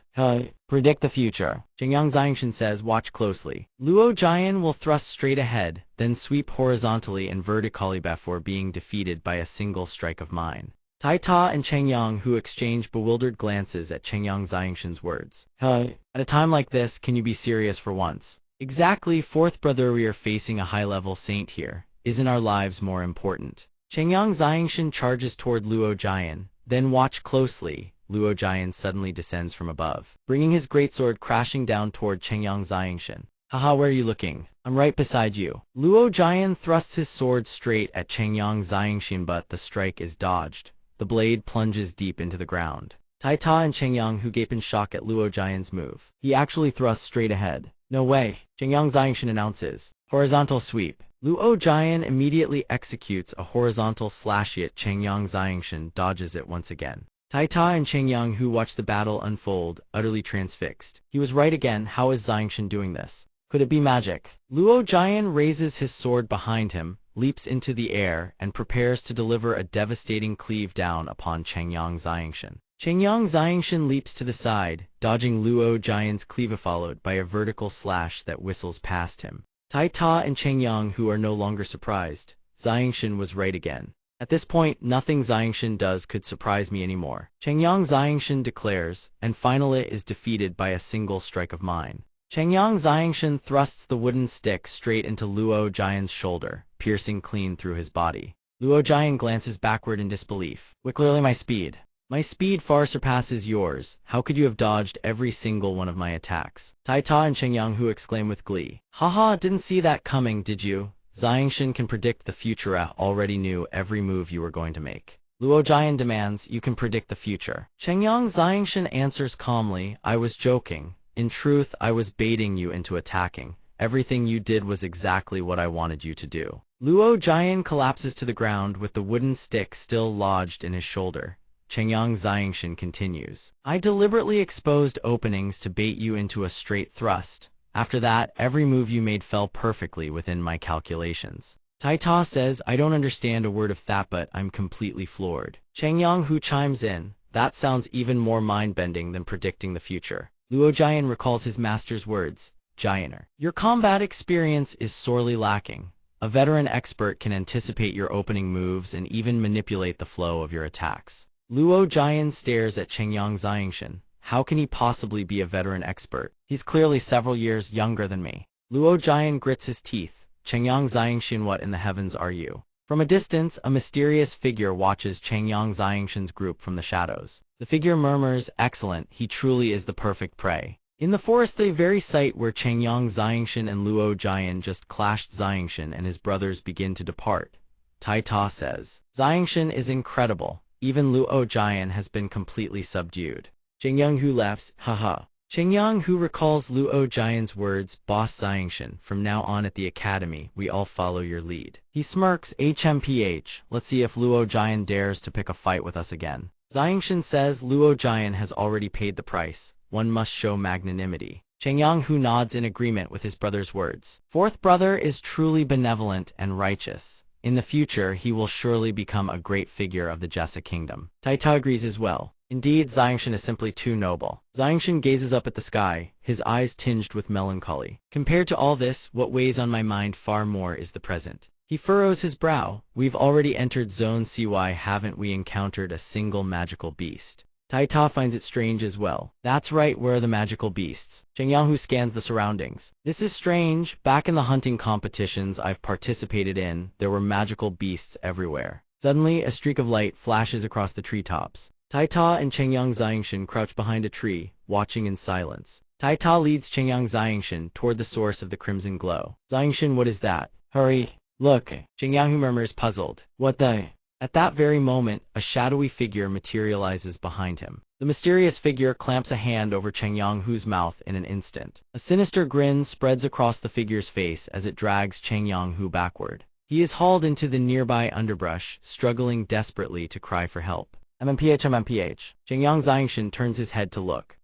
Predict the future. Chengyang Xiangshan says, "Watch closely." Luo Jian will thrust straight ahead, then sweep horizontally and vertically before being defeated by a single strike of mine. Tai Ta and Chengyang Hu exchange bewildered glances at Chengyang Xiangshan's words. At a time like this, can you be serious for once? Exactly, fourth brother, we are facing a high-level saint here. Isn't our lives more important? Chengyang Xiangshan charges toward Luo Jian. Then watch closely. Luo Jian suddenly descends from above, bringing his greatsword crashing down toward Chengyang Xiangshan. "Haha, where are you looking? I'm right beside you." Luo Jian thrusts his sword straight at Chengyang Xiangshan, but the strike is dodged. The blade plunges deep into the ground. Tai Ta and Chengyang Hu gape in shock at Luo Jian's move. He actually thrusts straight ahead. "No way," Chengyang Xiangshan announces. "Horizontal sweep." Luo Jian immediately executes a horizontal slash, yet Chengyang Xiangshan dodges it once again. Tai Ta and Chengyang Hu watch the battle unfold, utterly transfixed. He was right again. How is Xiangshan doing this? Could it be magic? Luo Jian raises his sword behind him, leaps into the air, and prepares to deliver a devastating cleave down upon Chengyang Xiangshan. Chengyang Xiangshan leaps to the side, dodging Luo Jian's cleave, followed by a vertical slash that whistles past him. Tai Ta and Chengyang Hu are no longer surprised. Xiangshan was right again. At this point, nothing Xiangshan does could surprise me anymore. Chengyang Xiangshan declares, and finally is defeated by a single strike of mine. Chengyang Xiangshan thrusts the wooden stick straight into Luo Jian's shoulder, piercing clean through his body. Luo Jian glances backward in disbelief. "Clearly my speed. My speed far surpasses yours. How could you have dodged every single one of my attacks?" Tai Ta and Chengyang Hu exclaim with glee. "Haha, didn't see that coming, did you? Xiangshan can predict the future. I already knew every move you were going to make." Luo Jian demands, "You can predict the future." Chengyang Xiangshan answers calmly, "I was joking. In truth, I was baiting you into attacking. Everything you did was exactly what I wanted you to do." Luo Jian collapses to the ground with the wooden stick still lodged in his shoulder. Chengyang Xiangshan continues, "I deliberately exposed openings to bait you into a straight thrust. After that, every move you made fell perfectly within my calculations." Tai Ta says, "I don't understand a word of that, but I'm completely floored." Chengyang Hu chimes in, "That sounds even more mind-bending than predicting the future." Luo Jian recalls his master's words, "Jianer, your combat experience is sorely lacking. A veteran expert can anticipate your opening moves and even manipulate the flow of your attacks." Luo Jian stares at Chengyang Xiangshan. How can he possibly be a veteran expert? He's clearly several years younger than me. Luo Jian grits his teeth. "Chengyang Xiangshan, what in the heavens are you? From a distance, a mysterious figure watches Changyang Xiangshan's group from the shadows. The figure murmurs, "Excellent, he truly is the perfect prey." In the forest, the very site where Changyang Xiangshan and Luo Jian just clashed, Xiangshan and his brothers begin to depart. Tai Ta says, "Xiangshan is incredible. Even Luo Jian has been completely subdued." Changyang Hu laughs, "Haha." Changyang Hu recalls Luo Jian's words, "Boss Xiangshan, from now on at the academy, we all follow your lead." He smirks, "HMPH, let's see if Luo Jian dares to pick a fight with us again." Xiangshan says Luo Jian has already paid the price. One must show magnanimity. Changyang Hu nods in agreement with his brother's words. Fourth brother is truly benevolent and righteous. In the future, he will surely become a great figure of the Jessa kingdom. Tai Ta agrees as well. Indeed, Xiangshan is simply too noble. Xiangshan gazes up at the sky, his eyes tinged with melancholy. Compared to all this, what weighs on my mind far more is the present. He furrows his brow. We've already entered Zone CY, haven't we encountered a single magical beast? Tai Ta finds it strange as well. That's right, where are the magical beasts? Changyang Hu scans the surroundings. This is strange. Back in the hunting competitions I've participated in, there were magical beasts everywhere. Suddenly, a streak of light flashes across the treetops. Tai Ta and Changyang Xiangshan crouch behind a tree, watching in silence. Tai Ta leads Changyang Xiangshan toward the source of the crimson glow. "Xiangshan, what is that? Hurry! Look!" Changyang Hu murmurs, puzzled. "What the?" At that very moment, a shadowy figure materializes behind him. The mysterious figure clamps a hand over Changyang Hu's mouth in an instant. A sinister grin spreads across the figure's face as it drags Changyang Hu backward. He is hauled into the nearby underbrush, struggling desperately to cry for help. MMPH. Changyang Xiangshan turns his head to look.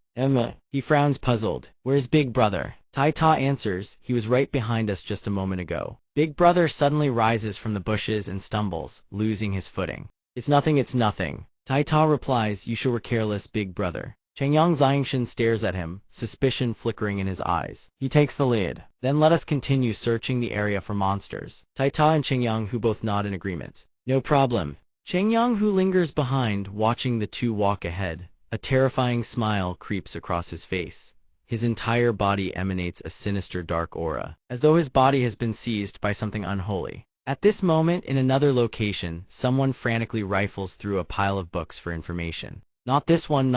He frowns, puzzled. "Where's Big Brother?" Tai Ta answers, "He was right behind us just a moment ago." Big Brother suddenly rises from the bushes and stumbles, losing his footing. It's nothing. Tai Ta replies, "You sure were careless, Big Brother." Changyang Xiangshan stares at him, suspicion flickering in his eyes. He takes the lead. "Then let us continue searching the area for monsters." Tai Ta and Changyang Hu both nod in agreement. "No problem." Changyang Hu lingers behind, watching the two walk ahead. A terrifying smile creeps across his face. His entire body emanates a sinister dark aura, as though his body has been seized by something unholy. At this moment, in another location, someone frantically rifles through a pile of books for information. Not this one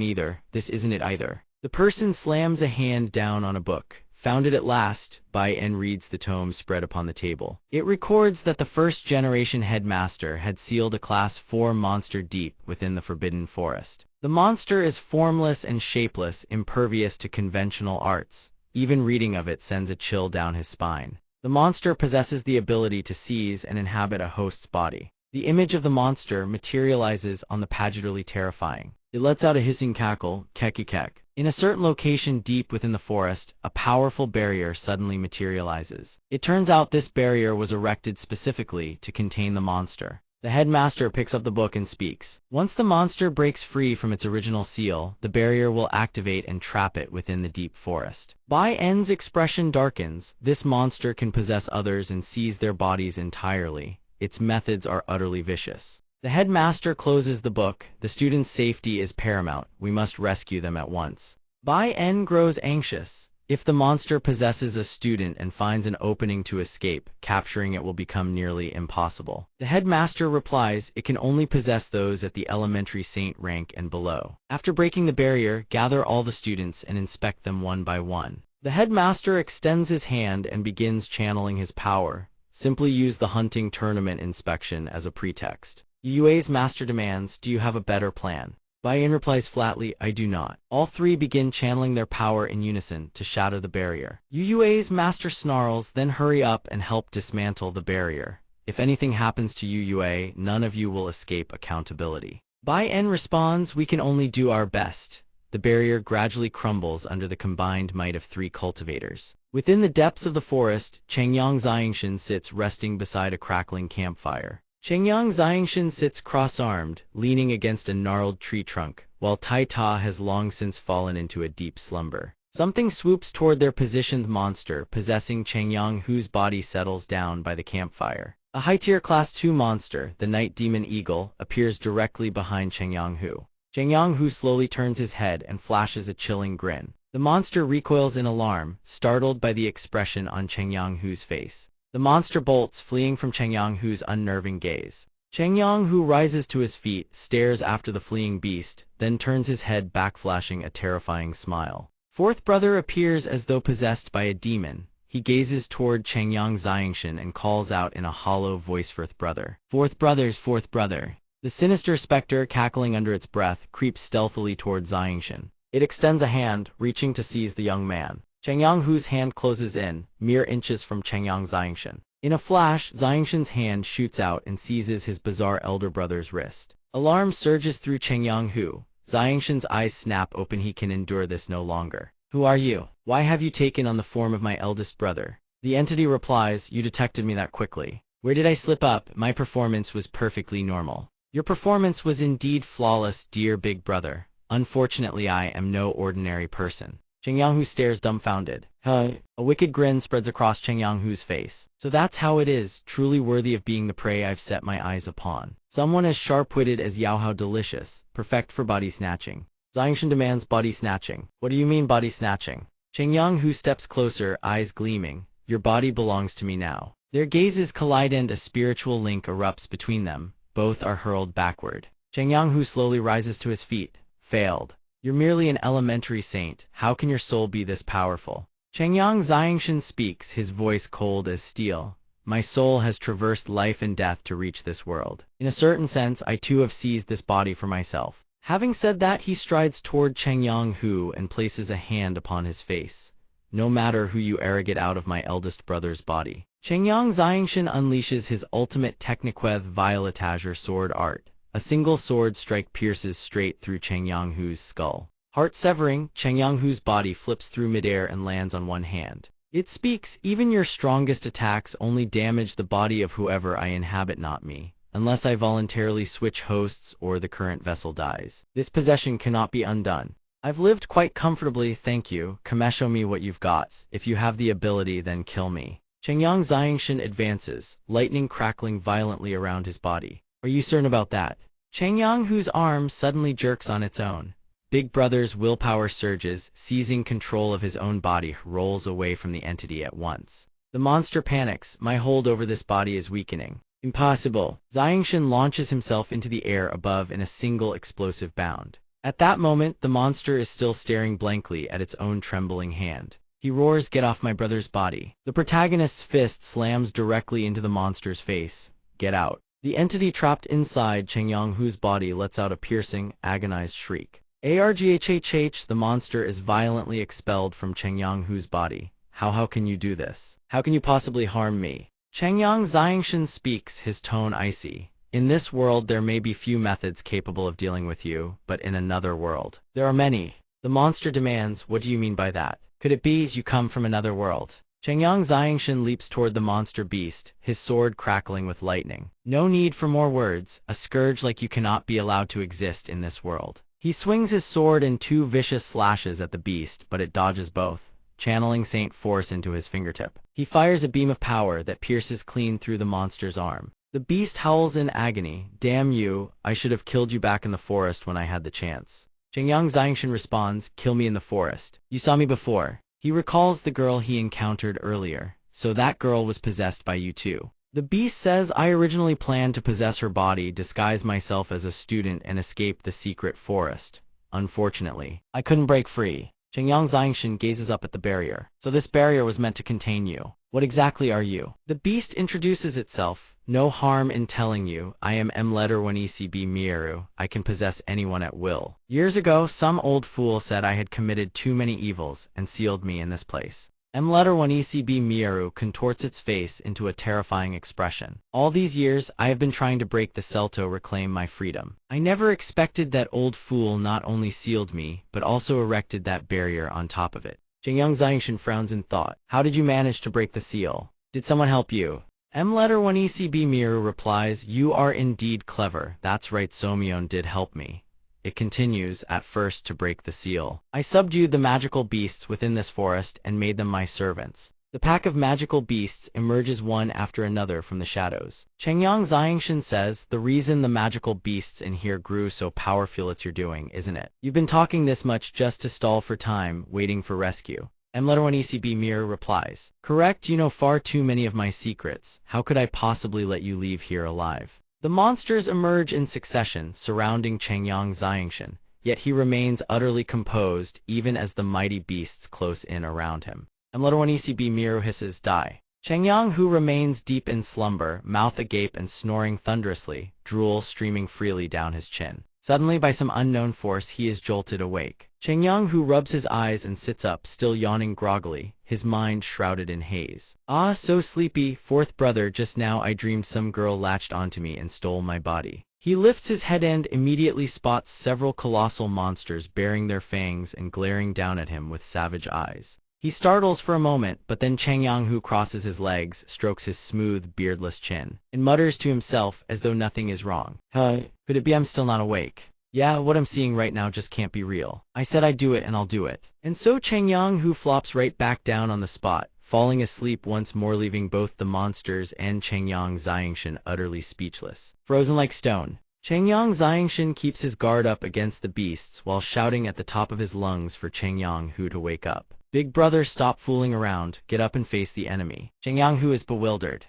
either. This isn't it either." The person slams a hand down on a book. "Found it at last." Bai En reads the tome spread upon the table. It records that the first-generation headmaster had sealed a Class 4 monster deep within the Forbidden Forest. The monster is formless and shapeless, impervious to conventional arts. Even reading of it sends a chill down his spine. The monster possesses the ability to seize and inhabit a host's body. The image of the monster materializes on the page, utterly terrifying. It lets out a hissing cackle, kek. In a certain location deep within the forest, a powerful barrier suddenly materializes. It turns out this barrier was erected specifically to contain the monster. The headmaster picks up the book and speaks. Once the monster breaks free from its original seal, the barrier will activate and trap it within the deep forest. Bai En's expression darkens. This monster can possess others and seize their bodies entirely. Its methods are utterly vicious. The headmaster closes the book. "The students' safety is paramount. We must rescue them at once." Bai En grows anxious. If the monster possesses a student and finds an opening to escape, capturing it will become nearly impossible. The headmaster replies, "It can only possess those at the elementary saint rank and below." After breaking the barrier, gather all the students and inspect them one by one. The headmaster extends his hand and begins channeling his power. Simply use the hunting tournament inspection as a pretext. Yue's master demands, "Do you have a better plan?" Bai En replies flatly, "I do not." All three begin channeling their power in unison to shatter the barrier. Yue's master snarls, "Then hurry up and help dismantle the barrier. If anything happens to Yue, none of you will escape accountability." Bai En responds, "We can only do our best." The barrier gradually crumbles under the combined might of three cultivators. Within the depths of the forest, Changyang Xiangshan sits resting beside a crackling campfire. Changyang Xiangshan sits cross-armed, leaning against a gnarled tree trunk, while Tai Ta has long since fallen into a deep slumber. Something swoops toward their positioned monster, possessing Changyang Hu's body settles down by the campfire. A high-tier Class 2 monster, the Night Demon Eagle, appears directly behind Changyang Hu. Changyang Hu slowly turns his head and flashes a chilling grin. The monster recoils in alarm, startled by the expression on Changyang Hu's face. The monster bolts, fleeing from Cheng Yanghu's unnerving gaze. Cheng Yanghu rises to his feet, stares after the fleeing beast, then turns his head back, flashing a terrifying smile. Fourth brother appears as though possessed by a demon. He gazes toward Cheng Yang Xiangshan and calls out in a hollow voice, "Fourth brother. Fourth brother." The sinister specter, cackling under its breath, creeps stealthily toward Xiangshan. It extends a hand, reaching to seize the young man. Cheng Yanghu's hand closes in, mere inches from Cheng Yang Xiangshan. In a flash, Xiangshan's hand shoots out and seizes his bizarre elder brother's wrist. Alarm surges through Cheng Yanghu. Xiangshan's eyes snap open. He can endure this no longer. "Who are you? Why have you taken on the form of my eldest brother?" The entity replies, "You detected me that quickly. Where did I slip up? My performance was perfectly normal." "Your performance was indeed flawless, dear big brother. Unfortunately, I am no ordinary person." Cheng Yanghu stares dumbfounded. A wicked grin spreads across Cheng Yanghu's face. "So that's how it is, truly worthy of being the prey I've set my eyes upon. Someone as sharp-witted as Yao, how delicious, perfect for body snatching." Xiangshan demands, "Body snatching? What do you mean body snatching?" Cheng Yanghu steps closer, eyes gleaming. "Your body belongs to me now." Their gazes collide and a spiritual link erupts between them. Both are hurled backward. Cheng Yanghu slowly rises to his feet. "Failed. You're merely an elementary saint. How can your soul be this powerful?" Cheng Yang Xiangshan speaks, his voice cold as steel. "My soul has traversed life and death to reach this world. In a certain sense, I too have seized this body for myself." Having said that, he strides toward Cheng Yanghu and places a hand upon his face. "No matter who you arrogate out of my eldest brother's body." Cheng Yang Xiangshan unleashes his ultimate Techniqueth Violetage sword art. A single sword strike pierces straight through Cheng Yanghu's skull. Heart-severing, Cheng Yanghu's body flips through midair and lands on one hand. It speaks, "Even your strongest attacks only damage the body of whoever I inhabit, not me. Unless I voluntarily switch hosts or the current vessel dies. This possession cannot be undone. I've lived quite comfortably, thank you. Come show me what you've got. If you have the ability, then kill me." Cheng Yang Xiangshan advances, lightning crackling violently around his body. "Are you certain about that?" Cheng Yanghu's arm suddenly jerks on its own. Big Brother's willpower surges, seizing control of his own body, rolls away from the entity at once. The monster panics. "My hold over this body is weakening." "Impossible." Xiangshan launches himself into the air above in a single explosive bound. At that moment, the monster is still staring blankly at its own trembling hand. He roars, "Get off my brother's body." The protagonist's fist slams directly into the monster's face. "Get out." The entity trapped inside Cheng Yanghu's body lets out a piercing, agonized shriek. Arghhh, the monster is violently expelled from Cheng Yanghu's body. How can you do this? How can you possibly harm me?" Cheng Yang Xiangshan speaks, his tone icy. "In this world there may be few methods capable of dealing with you, but in another world, there are many." The monster demands, "What do you mean by that? Could it be you come from another world?" Cheng Yang Xiangshan leaps toward the monster beast, his sword crackling with lightning. "No need for more words. A scourge like you cannot be allowed to exist in this world." He swings his sword in two vicious slashes at the beast, but it dodges both, channeling Saint Force into his fingertip. He fires a beam of power that pierces clean through the monster's arm. The beast howls in agony. "Damn you, I should have killed you back in the forest when I had the chance." Cheng Yang Xiangshan responds, "Kill me in the forest. You saw me before." He recalls the girl he encountered earlier. "So that girl was possessed by you too." The beast says, "I originally planned to possess her body, disguise myself as a student, and escape the secret forest. Unfortunately, I couldn't break free." Cheng Yang Xiangshan gazes up at the barrier. "So this barrier was meant to contain you. What exactly are you?" The beast introduces itself. "No harm in telling you, I am M-1ECB Mieru. I can possess anyone at will. Years ago, some old fool said I had committed too many evils and sealed me in this place." M-1ECB Mieru contorts its face into a terrifying expression. "All these years, I have been trying to break the cell to reclaim my freedom. I never expected that old fool not only sealed me, but also erected that barrier on top of it." Cheng Yang Xiangshan frowns in thought. "How did you manage to break the seal? Did someone help you?" M-1ECB Mieru replies, "You are indeed clever. That's right, Somyeon did help me." It continues, "At first, to break the seal, I subdued the magical beasts within this forest and made them my servants." The pack of magical beasts emerges one after another from the shadows. Cheng Yang Xiangshan says, "The reason the magical beasts in here grew so powerful, it's your doing, isn't it? You've been talking this much just to stall for time, waiting for rescue." M1ECB Mirror replies, correct, you know far too many of my secrets. How could I possibly let you leave here alive? The monsters emerge in succession, surrounding Changyang Xiangshan, yet he remains utterly composed even as the mighty beasts close in around him. M1ECB Mirror hisses, die. Changyang, who remains deep in slumber, mouth agape and snoring thunderously, drool streaming freely down his chin. Suddenly, by some unknown force, he is jolted awake. Changyang, who rubs his eyes and sits up, still yawning groggily, his mind shrouded in haze. Ah, so sleepy, fourth brother, just now I dreamed some girl latched onto me and stole my body. He lifts his head and immediately spots several colossal monsters baring their fangs and glaring down at him with savage eyes. He startles for a moment, but then Changyang, who crosses his legs, strokes his smooth, beardless chin, and mutters to himself as though nothing is wrong. Could it be I'm still not awake? Yeah, what I'm seeing right now just can't be real. I said I'd do it and I'll do it. And so Changyang, who flops right back down on the spot, falling asleep once more, leaving both the monsters and Changyang Xiangshan utterly speechless. Frozen like stone, Changyang Xiangshan keeps his guard up against the beasts while shouting at the top of his lungs for Changyang Hu to wake up. Big brother, stop fooling around, get up and face the enemy. Changyang Hu is bewildered.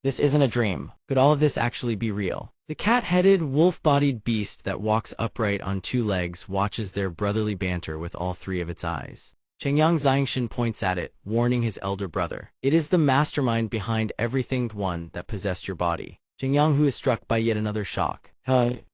This isn't a dream. Could all of this actually be real? The cat-headed, wolf-bodied beast that walks upright on two legs watches their brotherly banter with all three of its eyes. Changyang Xiangshan points at it, warning his elder brother. It is the mastermind behind everything, the one that possessed your body. Changyang Hu is struck by yet another shock.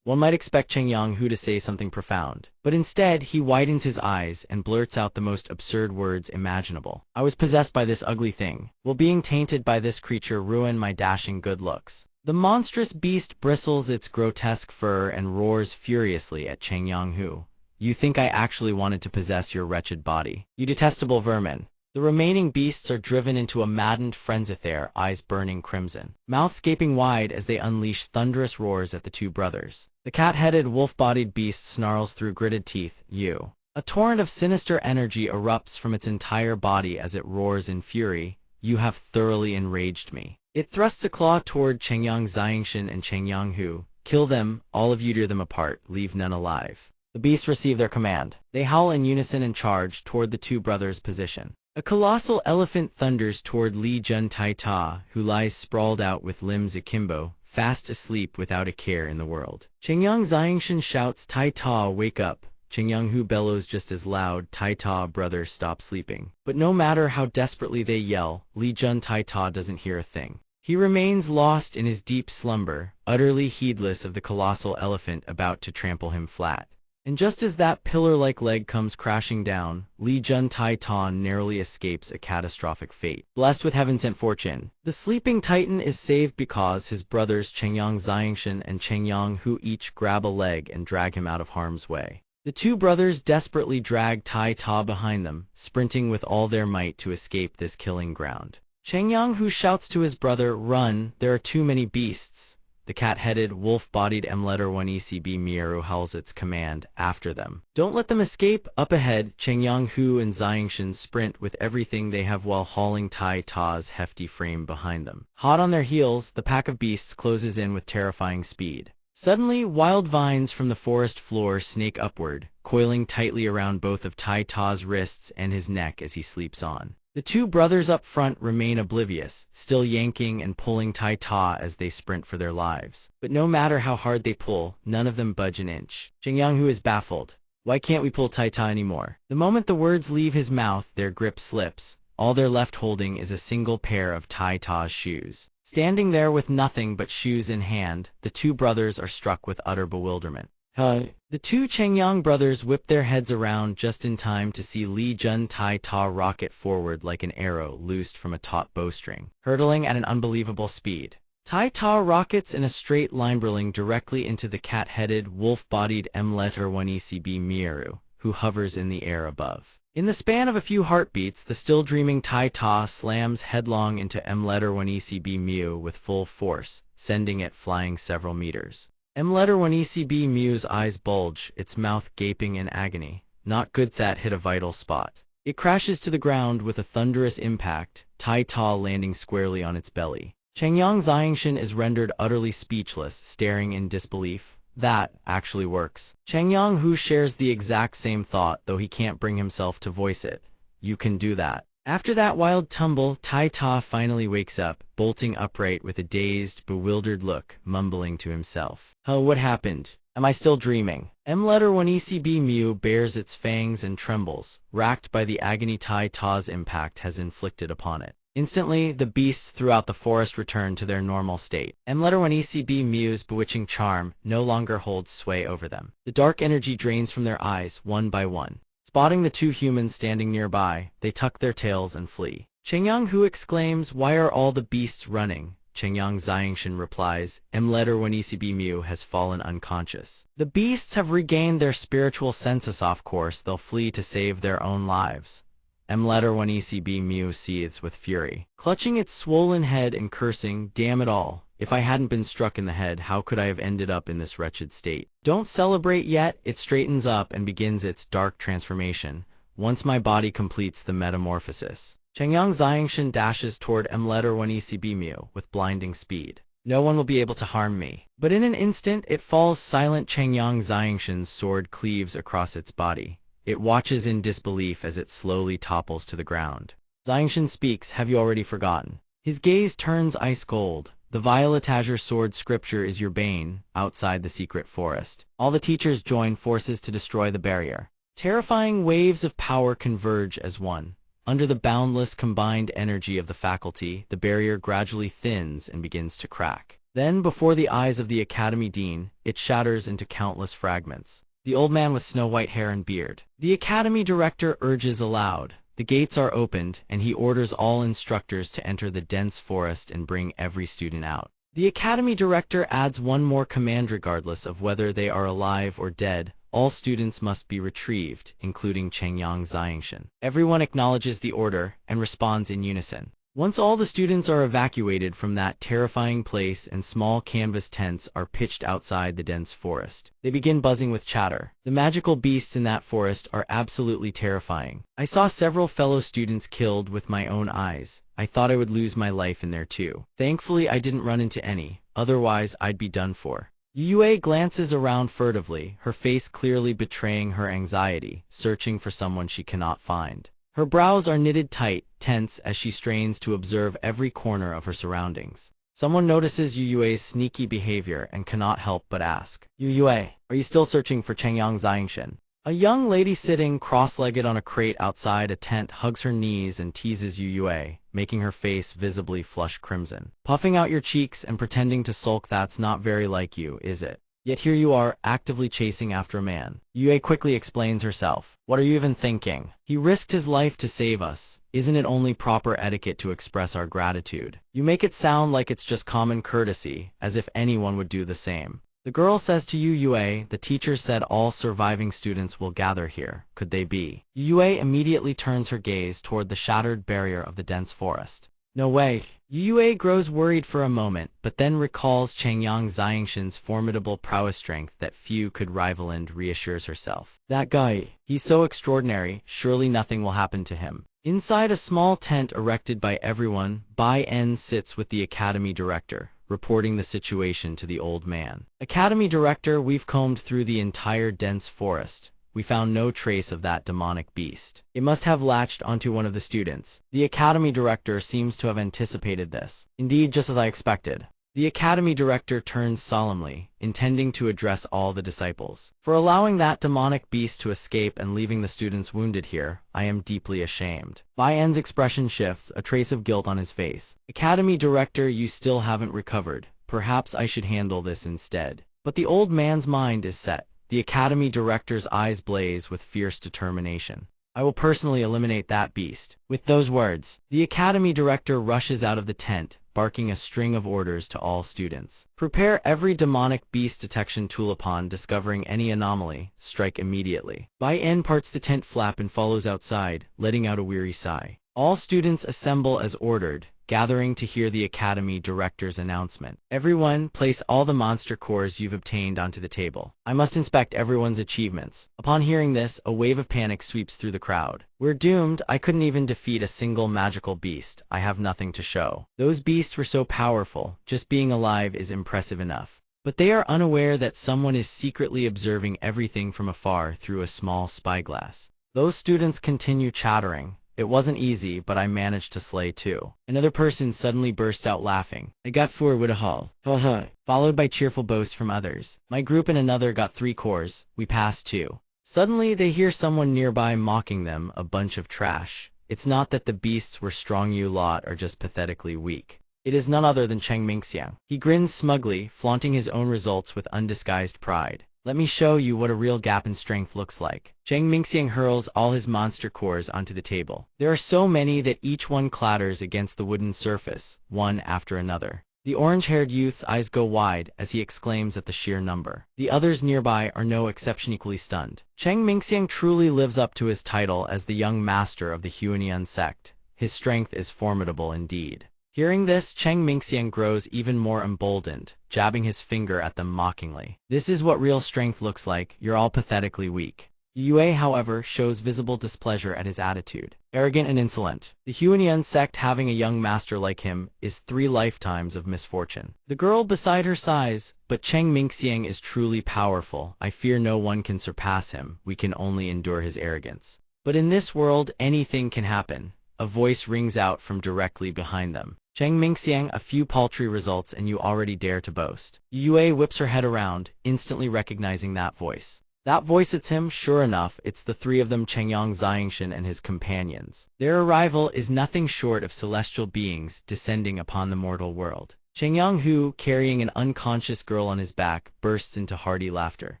One might expect Changyang Hu to say something profound, but instead he widens his eyes and blurts out the most absurd words imaginable. I was possessed by this ugly thing. Will being tainted by this creature ruin my dashing good looks? The monstrous beast bristles its grotesque fur and roars furiously at Changyang Hu. You think I actually wanted to possess your wretched body? You detestable vermin. The remaining beasts are driven into a maddened frenzy, their eyes burning crimson, mouths gaping wide as they unleash thunderous roars at the two brothers. The cat-headed, wolf-bodied beast snarls through gritted teeth, you. A torrent of sinister energy erupts from its entire body as it roars in fury. You have thoroughly enraged me. It thrusts a claw toward Changyang Xiangshan and Changyang Hu. Kill them, all of you, tear them apart, leave none alive. The beasts receive their command. They howl in unison and charge toward the two brothers' position. A colossal elephant thunders toward Li Jun Tai Ta, who lies sprawled out with limbs akimbo, fast asleep without a care in the world. Changyang Xiangshan shouts, Tai Ta, wake up. Changyang Hu bellows just as loud, Tai Ta, brother, stop sleeping. But no matter how desperately they yell, Li Jun Tai Ta doesn't hear a thing. He remains lost in his deep slumber, utterly heedless of the colossal elephant about to trample him flat. And just as that pillar-like leg comes crashing down, Li Jun Tai Ta narrowly escapes a catastrophic fate. Blessed with heaven-sent fortune, the sleeping titan is saved because his brothers Changyang Xiangshan and Changyang Hu each grab a leg and drag him out of harm's way. The two brothers desperately drag Tai Ta behind them, sprinting with all their might to escape this killing ground. Changyang Hu shouts to his brother, run, there are too many beasts. The cat-headed, wolf-bodied M1ECB Miero howls its command after them. Don't let them escape. Up ahead, Changyang Hu and Xiangshan sprint with everything they have while hauling Tai Ta's hefty frame behind them. Hot on their heels, the pack of beasts closes in with terrifying speed. Suddenly, wild vines from the forest floor snake upward, coiling tightly around both of Tai Ta's wrists and his neck as he sleeps on. The two brothers up front remain oblivious, still yanking and pulling Tai Ta as they sprint for their lives. But no matter how hard they pull, none of them budge an inch. Changyang Hu is baffled. Why can't we pull Tai Ta anymore? The moment the words leave his mouth, their grip slips. All they're left holding is a single pair of Tai Ta's shoes. Standing there with nothing but shoes in hand, the two brothers are struck with utter bewilderment. The two Changyang brothers whip their heads around just in time to see Li Jun Tai Ta rocket forward like an arrow loosed from a taut bowstring, hurtling at an unbelievable speed. Tai Ta rockets in a straight line, hurling directly into the cat-headed, wolf-bodied M1ECB Mieru, who hovers in the air above. In the span of a few heartbeats, the still dreaming Tai Ta slams headlong into M1ECB Miu with full force, sending it flying several meters. M1ECB Miu's eyes bulge, its mouth gaping in agony. Not good, that hit a vital spot. It crashes to the ground with a thunderous impact, Tai Ta landing squarely on its belly. Changyang Xiangshan is rendered utterly speechless, staring in disbelief. That actually works. Changyang Hu shares the exact same thought, though he can't bring himself to voice it. you can do that. After that wild tumble, Tai Ta finally wakes up, bolting upright with a dazed, bewildered look, mumbling to himself. Oh, what happened? Am I still dreaming? Letter 1 ECB Mew bares its fangs and trembles, racked by the agony Tai Ta's impact has inflicted upon it. Instantly, the beasts throughout the forest return to their normal state. Letter 1 ECB Mew's bewitching charm no longer holds sway over them. The dark energy drains from their eyes, one by one. Spotting the two humans standing nearby, they tuck their tails and flee. Chengyang Hu exclaims, "Why are all the beasts running?" Chengyang Xiangshan replies, Letter 1 ECB Mew has fallen unconscious. The beasts have regained their spiritual senses, of course they'll flee to save their own lives. Letter 1 ECB Mew seethes with fury, clutching its swollen head and cursing, "Damn it all. If I hadn't been struck in the head, how could I have ended up in this wretched state? Don't celebrate yet." It straightens up and begins its dark transformation, once my body completes the metamorphosis. Chengyang Xiangshan dashes toward Letter 1 ECB Mew with blinding speed. No one will be able to harm me. But in an instant, it falls silent. Chengyang Xiangshan's sword cleaves across its body. It watches in disbelief as it slowly topples to the ground. Xiangshan speaks, "Have you already forgotten?" His gaze turns ice cold. The violet azure sword scripture is your bane. Outside the secret forest, all the teachers join forces to destroy the barrier. Terrifying waves of power converge as one. Under the boundless combined energy of the faculty, the barrier gradually thins and begins to crack. Then, before the eyes of the Academy Dean, it shatters into countless fragments. The old man with snow-white hair and beard. The Academy Director urges aloud. The gates are opened, and he orders all instructors to enter the dense forest and bring every student out. The Academy Director adds one more command: regardless of whether they are alive or dead, all students must be retrieved, including Chengyang Xiangshan. Everyone acknowledges the order and responds in unison. Once all the students are evacuated from that terrifying place and small canvas tents are pitched outside the dense forest, they begin buzzing with chatter. The magical beasts in that forest are absolutely terrifying. I saw several fellow students killed with my own eyes. I thought I would lose my life in there too. Thankfully, I didn't run into any, otherwise I'd be done for. Yue glances around furtively, her face clearly betraying her anxiety, searching for someone she cannot find. Her brows are knitted tight, tense as she strains to observe every corner of her surroundings. Someone notices Yue's sneaky behavior and cannot help but ask, "Yue, are you still searching for Chengyang Xiangshan?" A young lady sitting cross-legged on a crate outside a tent hugs her knees and teases Yue, making her face visibly flush crimson. "Puffing out your cheeks and pretending to sulk, that's not very like you, is it? Yet here you are, actively chasing after a man." Yue quickly explains herself. "What are you even thinking? He risked his life to save us. Isn't it only proper etiquette to express our gratitude? You make it sound like it's just common courtesy, as if anyone would do the same." The girl says to Yue, "The teacher said all surviving students will gather here. Could they be?" Yue immediately turns her gaze toward the shattered barrier of the dense forest. "No way." Yue grows worried for a moment, but then recalls Chengyang Xiangshan's formidable prowess, strength that few could rival, and reassures herself. "That guy, he's so extraordinary, surely nothing will happen to him." Inside a small tent erected by everyone, Bai En sits with the Academy Director, reporting the situation to the old man. "Academy Director, we've combed through the entire dense forest. We found no trace of that demonic beast. It must have latched onto one of the students." The Academy Director seems to have anticipated this. "Indeed, just as I expected." The Academy Director turns solemnly, intending to address all the disciples. "For allowing that demonic beast to escape and leaving the students wounded here, I am deeply ashamed." Bai En's expression shifts, a trace of guilt on his face. "Academy Director, you still haven't recovered. Perhaps I should handle this instead." But the old man's mind is set. The Academy Director's eyes blaze with fierce determination. "I will personally eliminate that beast." With those words, the Academy Director rushes out of the tent, barking a string of orders to all students. "Prepare every demonic beast detection tool. Upon discovering any anomaly, strike immediately." Bai En parts the tent flap and follows outside, letting out a weary sigh. All students assemble as ordered, gathering to hear the Academy Director's announcement. "Everyone, place all the monster cores you've obtained onto the table. I must inspect everyone's achievements." Upon hearing this, a wave of panic sweeps through the crowd. "We're doomed. I couldn't even defeat a single magical beast. I have nothing to show. Those beasts were so powerful, just being alive is impressive enough." But they are unaware that someone is secretly observing everything from afar through a small spyglass. Those students continue chattering, It wasn't easy, but I managed to slay too. Another person suddenly burst out laughing. I got 4 with a haul. Ha, followed by cheerful boasts from others. My group and another got 3 cores. We passed 2. Suddenly, they hear someone nearby mocking them, a bunch of trash. It's not that the beasts were strong, you lot are just pathetically weak. It is none other than Cheng Mingxiang. He grins smugly, flaunting his own results with undisguised pride. Let me show you what a real gap in strength looks like. Cheng Mingxiang hurls all his monster cores onto the table. There are so many that each one clatters against the wooden surface, one after another. The orange-haired youth's eyes go wide as he exclaims at the sheer number. The others nearby are no exception, equally stunned. Cheng Mingxiang truly lives up to his title as the young master of the Huanian sect. His strength is formidable indeed. Hearing this, Cheng Mingxiang grows even more emboldened, jabbing his finger at them mockingly. This is what real strength looks like. You're all pathetically weak. Yue, however, shows visible displeasure at his attitude. Arrogant and insolent. The Huanian sect having a young master like him is 3 lifetimes of misfortune. The girl beside her sighs, but Cheng Mingxiang is truly powerful. I fear no one can surpass him. We can only endure his arrogance. But in this world, anything can happen. A voice rings out from directly behind them. Cheng Mingxiang, a few paltry results and you already dare to boast. Yue whips her head around, instantly recognizing that voice. That voice, it's him. Sure enough, it's the 3 of them, Chengyang Xiangshan and his companions. Their arrival is nothing short of celestial beings descending upon the mortal world. Chengyang, who, carrying an unconscious girl on his back, bursts into hearty laughter.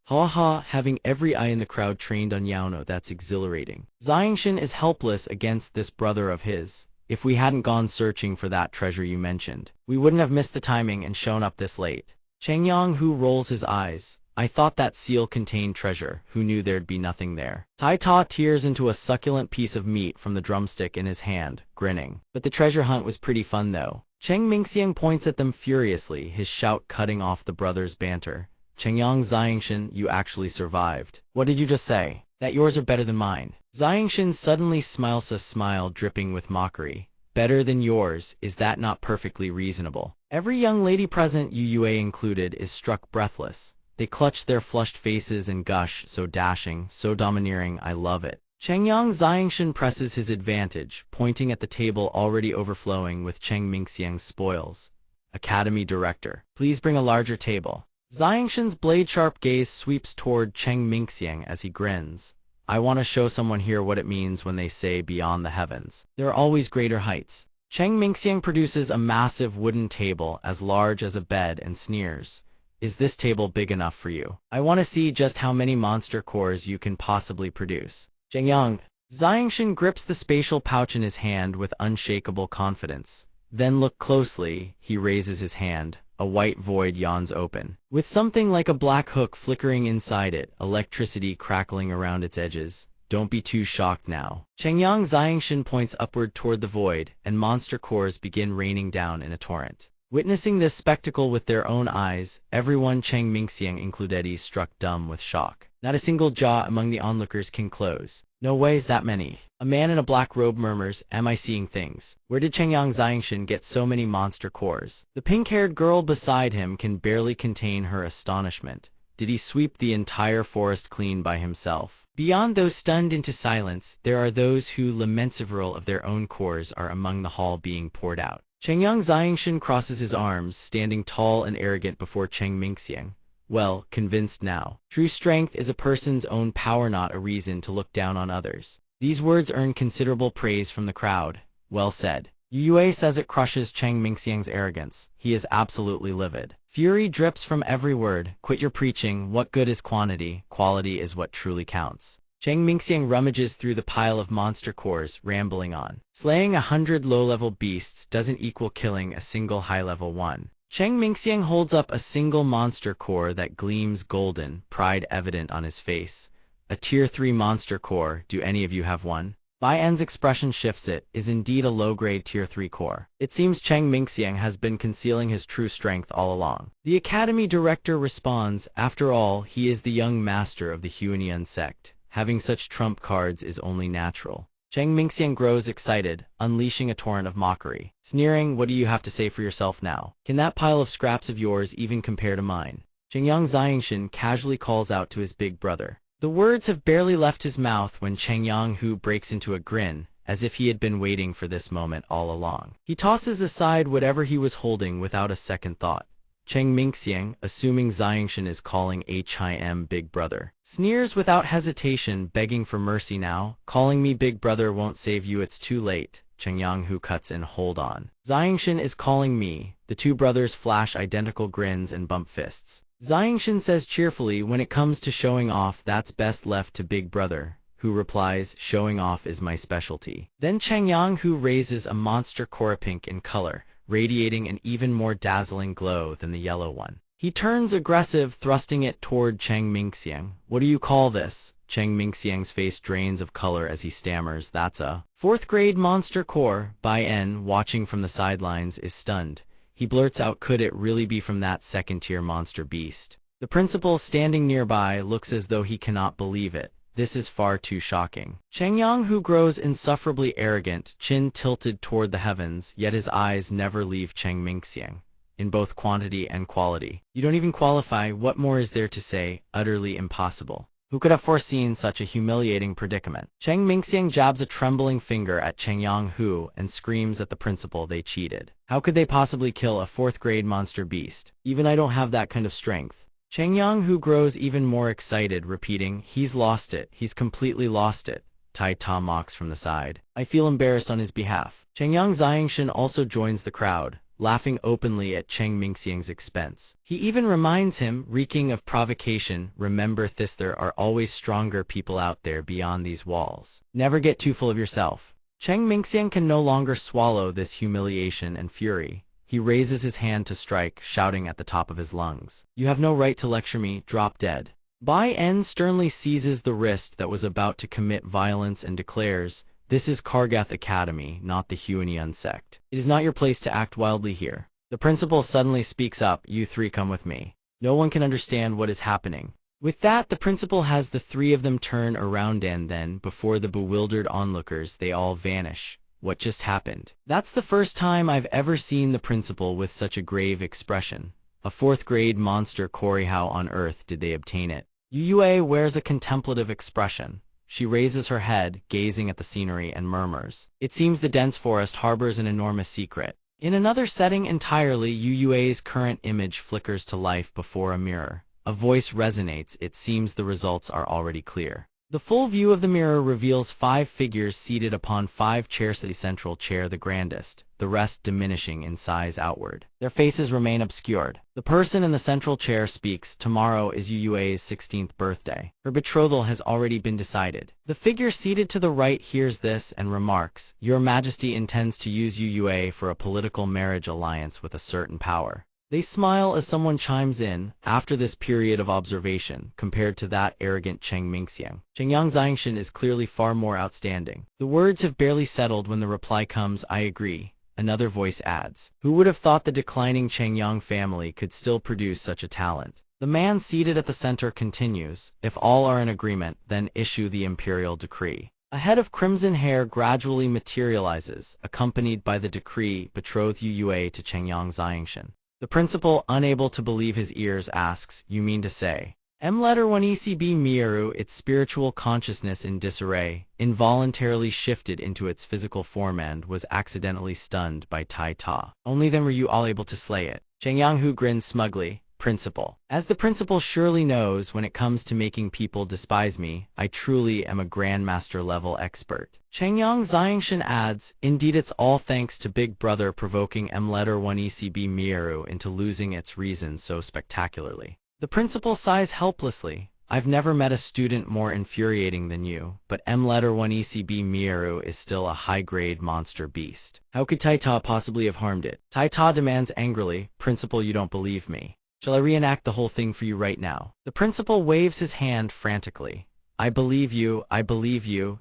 Ha ha, having every eye in the crowd trained on Yaono, that's exhilarating. Xiangshan is helpless against this brother of his. If we hadn't gone searching for that treasure you mentioned, we wouldn't have missed the timing and shown up this late. Chengyang, who rolls his eyes. I thought that seal contained treasure. Who knew there'd be nothing there? Tai Ta tears into a succulent piece of meat from the drumstick in his hand, grinning. But the treasure hunt was pretty fun though. Cheng Mingxiang points at them furiously, his shout cutting off the brothers' banter. Chengyang Xiangshan, you actually survived. What did you just say? That yours are better than mine. Xiangshan suddenly smiles, a smile dripping with mockery. Better than yours, is that not perfectly reasonable? Every young lady present, Yue included, is struck breathless. They clutch their flushed faces and gush, so dashing, so domineering, I love it. Chengyang Xiangshan presses his advantage, pointing at the table already overflowing with Cheng Mingxiang's spoils. Academy Director, please bring a larger table. Xiangshan's blade-sharp gaze sweeps toward Cheng Mingxiang as he grins. I want to show someone here what it means when they say beyond the heavens. There are always greater heights. Cheng Mingxiang produces a massive wooden table as large as a bed and sneers. Is this table big enough for you? I want to see just how many monster cores you can possibly produce. Chengyang. Xiangshan grips the spatial pouch in his hand with unshakable confidence. Then look closely, he raises his hand. A white void yawns open, with something like a black hook flickering inside it, electricity crackling around its edges. Don't be too shocked now. Chengyang Xiangshan points upward toward the void, and monster cores begin raining down in a torrent. Witnessing this spectacle with their own eyes, everyone, Cheng Mingxiang included, is struck dumb with shock. Not a single jaw among the onlookers can close. No ways that many. A man in a black robe murmurs, am I seeing things? Where did Chengyang Xiangshan get so many monster cores? The pink-haired girl beside him can barely contain her astonishment. Did he sweep the entire forest clean by himself? Beyond those stunned into silence, there are those who lament several of their own cores are among the hall being poured out. Chengyang Xiangshan crosses his arms, standing tall and arrogant before Cheng Mingxiang. Well, convinced now. True strength is a person's own power, not a reason to look down on others. These words earn considerable praise from the crowd. Well said. Yue says it crushes Cheng Mingxiang's arrogance. He is absolutely livid. Fury drips from every word. Quit your preaching. What good is quantity? Quality is what truly counts. Cheng Mingxiang rummages through the pile of monster cores, rambling on. Slaying 100 low-level beasts doesn't equal killing a single high-level one. Cheng Mingxiang holds up a single monster core that gleams golden, pride evident on his face. A Tier 3 monster core, do any of you have one? Bai En's expression shifts, it is indeed a low-grade Tier 3 core. It seems Cheng Mingxiang has been concealing his true strength all along. The Academy Director responds, after all, he is the young master of the Huanian sect. Having such trump cards is only natural. Cheng Mingxiang grows excited, unleashing a torrent of mockery. Sneering, what do you have to say for yourself now? Can that pile of scraps of yours even compare to mine? Chengyang Xiangshan casually calls out to his big brother. The words have barely left his mouth when Chengyang Hu breaks into a grin, as if he had been waiting for this moment all along. He tosses aside whatever he was holding without a second thought. Cheng Mingxiang, assuming Xiangshan is calling him Big Brother, sneers without hesitation, begging for mercy now. Calling me Big Brother won't save you, it's too late. Cheng Yanghu cuts in, hold on. Xiangshan is calling me. The two brothers flash identical grins and bump fists. Xiangshan says cheerfully, when it comes to showing off, that's best left to Big Brother, who replies, showing off is my specialty. Then Cheng Yanghu raises a monster Korapink in color, radiating an even more dazzling glow than the yellow one. He turns aggressive, thrusting it toward Cheng Mingxiang. What do you call this? Cheng Mingxiang's face drains of color as he stammers, that's a fourth grade monster core. Bai En, watching from the sidelines, is stunned. He blurts out, could it really be from that second-tier monster beast? The principal, standing nearby, looks as though he cannot believe it. This is far too shocking. Cheng Yanghu grows insufferably arrogant, chin tilted toward the heavens, yet his eyes never leave Cheng Mingxiang, in both quantity and quality. You don't even qualify, what more is there to say? Utterly impossible. Who could have foreseen such a humiliating predicament? Cheng Mingxiang jabs a trembling finger at Cheng Yanghu and screams at the principal, they cheated. How could they possibly kill a fourth-grade monster beast? Even I don't have that kind of strength. Cheng Yanghu grows even more excited, repeating, he's lost it, he's completely lost it. Tai Ta mocks from the side. I feel embarrassed on his behalf. Cheng Yang Xiangshan also joins the crowd, laughing openly at Cheng Mingxiang's expense. He even reminds him, reeking of provocation, remember this, there are always stronger people out there beyond these walls. Never get too full of yourself. Cheng Mingxiang can no longer swallow this humiliation and fury. He raises his hand to strike, shouting at the top of his lungs. You have no right to lecture me, drop dead. Bai En sternly seizes the wrist that was about to commit violence and declares, this is Kargath Academy, not the Huanian sect. It is not your place to act wildly here. The principal suddenly speaks up, you three come with me. No one can understand what is happening. With that, the principal has the three of them turn around and then, before the bewildered onlookers, they all vanish. What just happened? That's the first time I've ever seen the principal with such a grave expression. A fourth-grade monster Cory, how on earth did they obtain it? Yue wears a contemplative expression. She raises her head, gazing at the scenery, and murmurs. It seems the dense forest harbors an enormous secret. In another setting entirely, Yue's current image flickers to life before a mirror. A voice resonates, it seems the results are already clear. The full view of the mirror reveals 5 figures seated upon 5 chairs, the central chair the grandest, the rest diminishing in size outward. Their faces remain obscured. The person in the central chair speaks, tomorrow is Yue's 16th birthday. Her betrothal has already been decided. The figure seated to the right hears this and remarks, Your Majesty intends to use Yue for a political marriage alliance with a certain power. They smile as someone chimes in, after this period of observation, compared to that arrogant Cheng Mingxiang. Cheng Yang Xiangshan is clearly far more outstanding. The words have barely settled when the reply comes, I agree. Another voice adds, who would have thought the declining Cheng Yang family could still produce such a talent? The man seated at the center continues, if all are in agreement, then issue the imperial decree. A head of crimson hair gradually materializes, accompanied by the decree, betroth Yue to Cheng Yang Xiangshan. The principal, unable to believe his ears, asks, you mean to say? Letter 1 ECB Mieru, its spiritual consciousness in disarray, involuntarily shifted into its physical form and was accidentally stunned by Tai Ta. Only then were you all able to slay it. Cheng Yanghu grins smugly. Principal. As the principal surely knows, when it comes to making people despise me, I truly am a grandmaster-level expert. Cheng Yang Xiangshan adds, indeed it's all thanks to Big Brother provoking Letter 1 ECB Mieru into losing its reason so spectacularly. The principal sighs helplessly. I've never met a student more infuriating than you, but Letter 1 ECB Mieru is still a high-grade monster beast. How could Tai Ta possibly have harmed it? Tai Ta demands angrily, Principal, you don't believe me. Shall I reenact the whole thing for you right now? The principal waves his hand frantically. I believe you,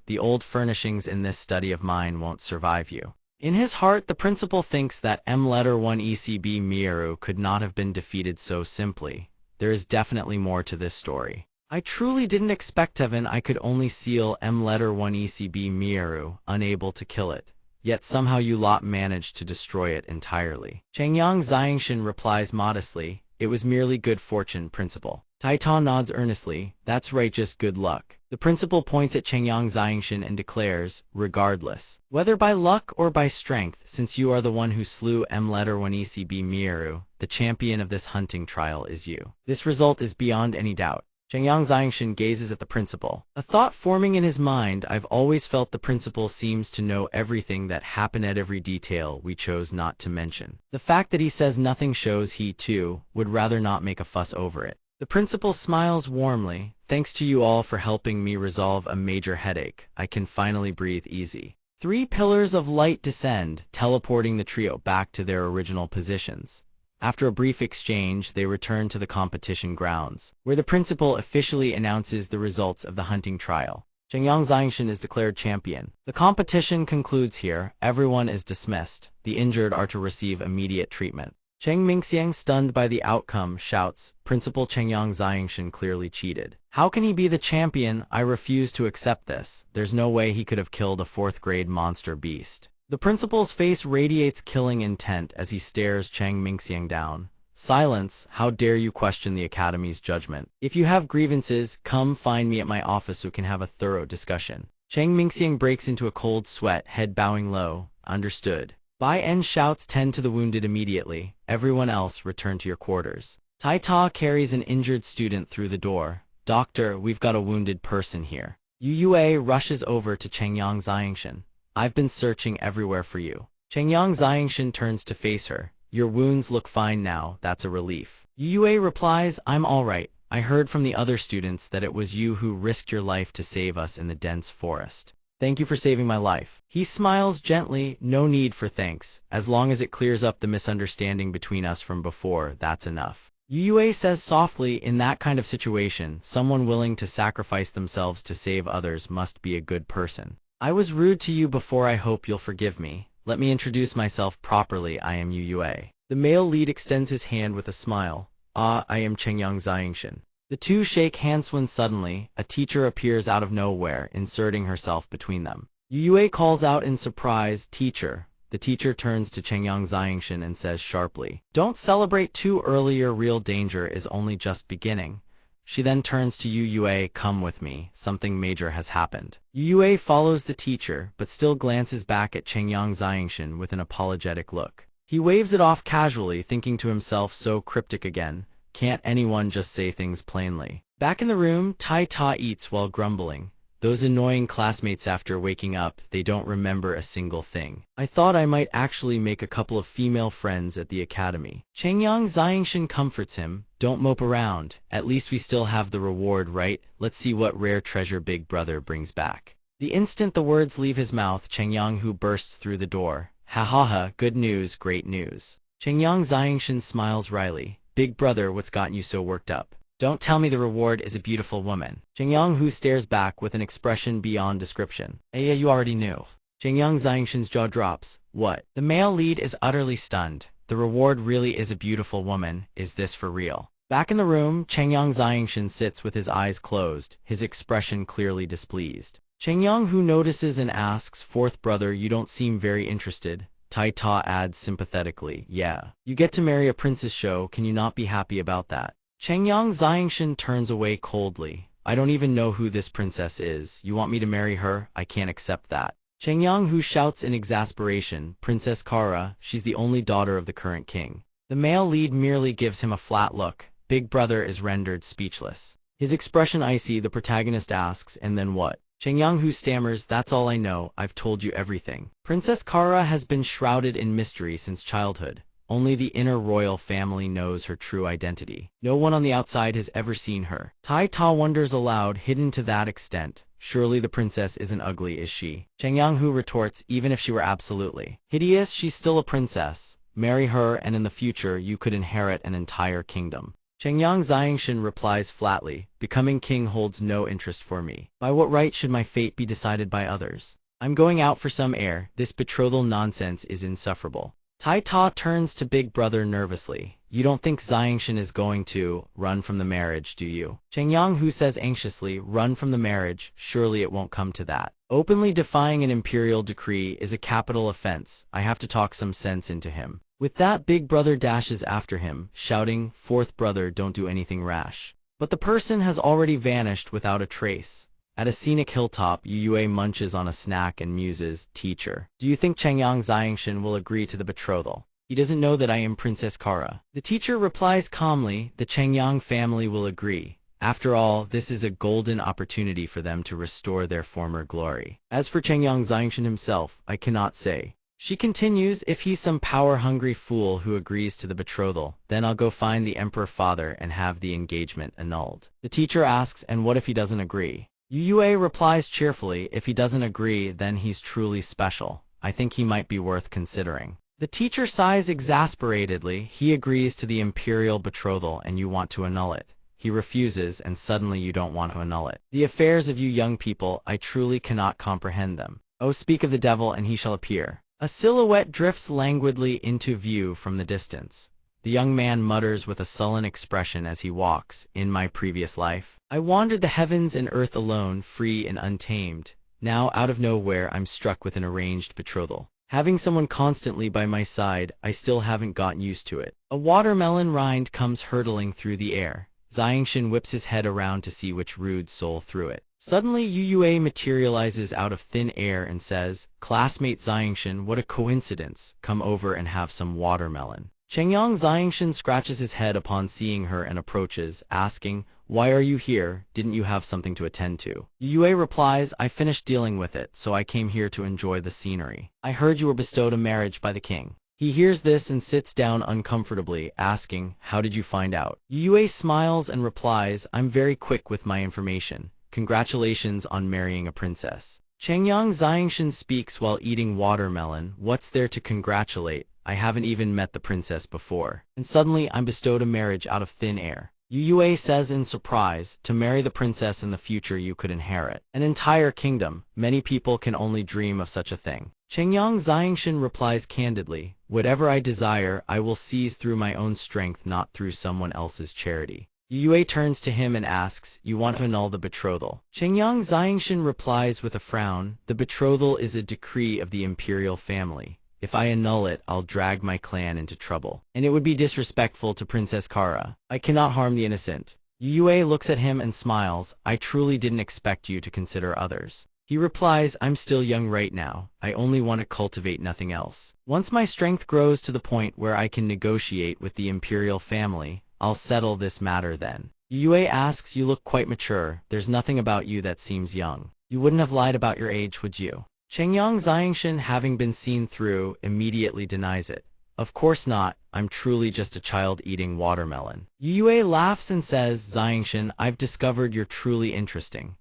the old furnishings in this study of mine won't survive you. In his heart, the principal thinks that Letter 1 ECB Mieru could not have been defeated so simply. There is definitely more to this story. I truly didn't expect heaven I could only seal Letter 1 ECB Mieru, unable to kill it. Yet somehow you lot managed to destroy it entirely. Cheng Yang Xiangshan replies modestly, it was merely good fortune, Principal. Tai Ta nods earnestly, that's right, just good luck. The principal points at Chengyang Xiangshan and declares, regardless, whether by luck or by strength, since you are the one who slew letter 1 ECB Mieru, the champion of this hunting trial is you. This result is beyond any doubt. Chengyang Xiangshan gazes at the principal, a thought forming in his mind. I've always felt the principal seems to know everything that happened at every detail we chose not to mention. The fact that he says nothing shows he, too, would rather not make a fuss over it. The principal smiles warmly. Thanks to you all for helping me resolve a major headache. I can finally breathe easy. 3 pillars of light descend, teleporting the trio back to their original positions. After a brief exchange, they return to the competition grounds, where the principal officially announces the results of the hunting trial. Chengyang Xiangshan is declared champion. The competition concludes here. Everyone is dismissed. The injured are to receive immediate treatment. Cheng Mingxiang, stunned by the outcome, shouts, Principal Chengyang Xiangshan clearly cheated. How can he be the champion? I refuse to accept this. There's no way he could have killed a 4th-grade monster beast. The principal's face radiates killing intent as he stares Cheng Mingxiang down. Silence, how dare you question the Academy's judgment? If you have grievances, come find me at my office so we can have a thorough discussion. Cheng Mingxiang breaks into a cold sweat, head bowing low. Understood. Bai En shouts, tend to the wounded immediately. Everyone else return to your quarters. Tai Ta carries an injured student through the door. Doctor, we've got a wounded person here. Yu Yue rushes over to Chengyang Xiangshan. I've been searching everywhere for you. Chengyang Xiangshan turns to face her. Your wounds look fine now, that's a relief. Yu Yue replies, I'm all right. I heard from the other students that it was you who risked your life to save us in the dense forest. Thank you for saving my life. He smiles gently, no need for thanks. As long as it clears up the misunderstanding between us from before, that's enough. Yu Yue says softly, in that kind of situation, someone willing to sacrifice themselves to save others must be a good person. I was rude to you before, I hope you'll forgive me. Let me introduce myself properly, I am Yu Yue. The male lead extends his hand with a smile. Ah, I am Chengyang Xiangshan. The two shake hands when suddenly, a teacher appears out of nowhere, inserting herself between them. Yu Yue calls out in surprise, Teacher. The teacher turns to Chengyang Xiangshan and says sharply, Don't celebrate too early, your real danger is only just beginning. She then turns to Yu Yue, come with me, something major has happened. Yu Yue follows the teacher, but still glances back at Chengyang Xiangshan with an apologetic look. He waves it off casually, thinking to himself, so cryptic again. Can't anyone just say things plainly? Back in the room, Tai Ta eats while grumbling. Those annoying classmates, after waking up, they don't remember a single thing. I thought I might actually make a couple of female friends at the academy. Chengyang Xiangshan comforts him. Don't mope around. At least we still have the reward, right? Let's see what rare treasure Big Brother brings back. The instant the words leave his mouth, Chengyang Hu bursts through the door. Ha ha ha, good news, great news. Chengyang Xiangshan smiles wryly. Big Brother, what's gotten you so worked up? Don't tell me the reward is a beautiful woman. Chengyang Hu stares back with an expression beyond description. Yeah, you already knew. Chengyang Xiangshan's jaw drops. What? The male lead is utterly stunned. The reward really is a beautiful woman. Is this for real? Back in the room, Chengyang Xiangshan sits with his eyes closed, his expression clearly displeased. Chengyang Hu notices and asks, Fourth brother, you don't seem very interested. Tai Ta adds sympathetically, yeah. You get to marry a princess show, can you not be happy about that? Chengyang Xiangshan turns away coldly. I don't even know who this princess is. You want me to marry her? I can't accept that. Chengyang Hu shouts in exasperation, Princess Kara, she's the only daughter of the current king. The male lead merely gives him a flat look. Big Brother is rendered speechless. His expression icy, the protagonist asks, and then what? Chengyang Hu stammers, that's all I know, I've told you everything. Princess Kara has been shrouded in mystery since childhood. Only the inner royal family knows her true identity. No one on the outside has ever seen her. Tai Ta wonders aloud, hidden to that extent. Surely the princess isn't ugly, is she? Chengyang Hu retorts, even if she were absolutely hideous, she's still a princess. Marry her and in the future you could inherit an entire kingdom. Chengyang Xiangshan replies flatly, becoming king holds no interest for me. By what right should my fate be decided by others? I'm going out for some air, this betrothal nonsense is insufferable. Tai Ta turns to Big Brother nervously. You don't think Xiangshan is going to run from the marriage, do you? Chengyang Hu says anxiously, run from the marriage, surely it won't come to that. Openly defying an imperial decree is a capital offense. I have to talk some sense into him. With that, Big Brother dashes after him, shouting, Fourth brother, don't do anything rash. But the person has already vanished without a trace. At a scenic hilltop, Yue munches on a snack and muses, "Teacher, do you think Chengyang Xiangshan will agree to the betrothal? He doesn't know that I am Princess Kara." The teacher replies calmly, "The Chengyang family will agree. After all, this is a golden opportunity for them to restore their former glory. As for Chengyang Xiangshan himself, I cannot say." She continues, "If he's some power-hungry fool who agrees to the betrothal, then I'll go find the emperor father and have the engagement annulled." The teacher asks, "And what if he doesn't agree?" Yue replies cheerfully, "If he doesn't agree, then he's truly special. I think he might be worth considering." The teacher sighs exasperatedly. "He agrees to the imperial betrothal and you want to annul it. He refuses and suddenly you don't want to annul it. The affairs of you young people, I truly cannot comprehend them. Oh, speak of the devil and he shall appear." A silhouette drifts languidly into view from the distance. The young man mutters with a sullen expression as he walks, "In my previous life, I wandered the heavens and earth alone, free and untamed. Now, out of nowhere, I'm struck with an arranged betrothal. Having someone constantly by my side, I still haven't gotten used to it." A watermelon rind comes hurtling through the air. Xiangshan whips his head around to see which rude soul threw it. Suddenly, Yue materializes out of thin air and says, "Classmate Xiangshan, what a coincidence. Come over and have some watermelon." Chengyang Xiangshan scratches his head upon seeing her and approaches, asking, "Why are you here? Didn't you have something to attend to?" Yue replies, "I finished dealing with it, so I came here to enjoy the scenery. I heard you were bestowed a marriage by the king." He hears this and sits down uncomfortably, asking, "How did you find out?" Yue smiles and replies, "I'm very quick with my information. Congratulations on marrying a princess." Chengyang Xiangshan speaks while eating watermelon. "What's there to congratulate? I haven't even met the princess before. And suddenly I'm bestowed a marriage out of thin air." Yue says in surprise, "To marry the princess in the future you could inherit an entire kingdom. Many people can only dream of such a thing." Chengyang Xiangshan replies candidly, "Whatever I desire, I will seize through my own strength, not through someone else's charity." Yue turns to him and asks, "You want to annul the betrothal?" Chengyang Xiangshan replies with a frown, "The betrothal is a decree of the imperial family. If I annul it, I'll drag my clan into trouble, and it would be disrespectful to Princess Kara. I cannot harm the innocent." Yue looks at him and smiles, "I truly didn't expect you to consider others." He replies, "I'm still young right now. I only want to cultivate, nothing else. Once my strength grows to the point where I can negotiate with the imperial family, I'll settle this matter then." Yue asks, "You look quite mature. There's nothing about you that seems young. You wouldn't have lied about your age, would you?" Chengyang Xiangshan, having been seen through, immediately denies it. "Of course not. I'm truly just a child eating watermelon." Yue laughs and says, "Xiangshan, I've discovered you're truly interesting."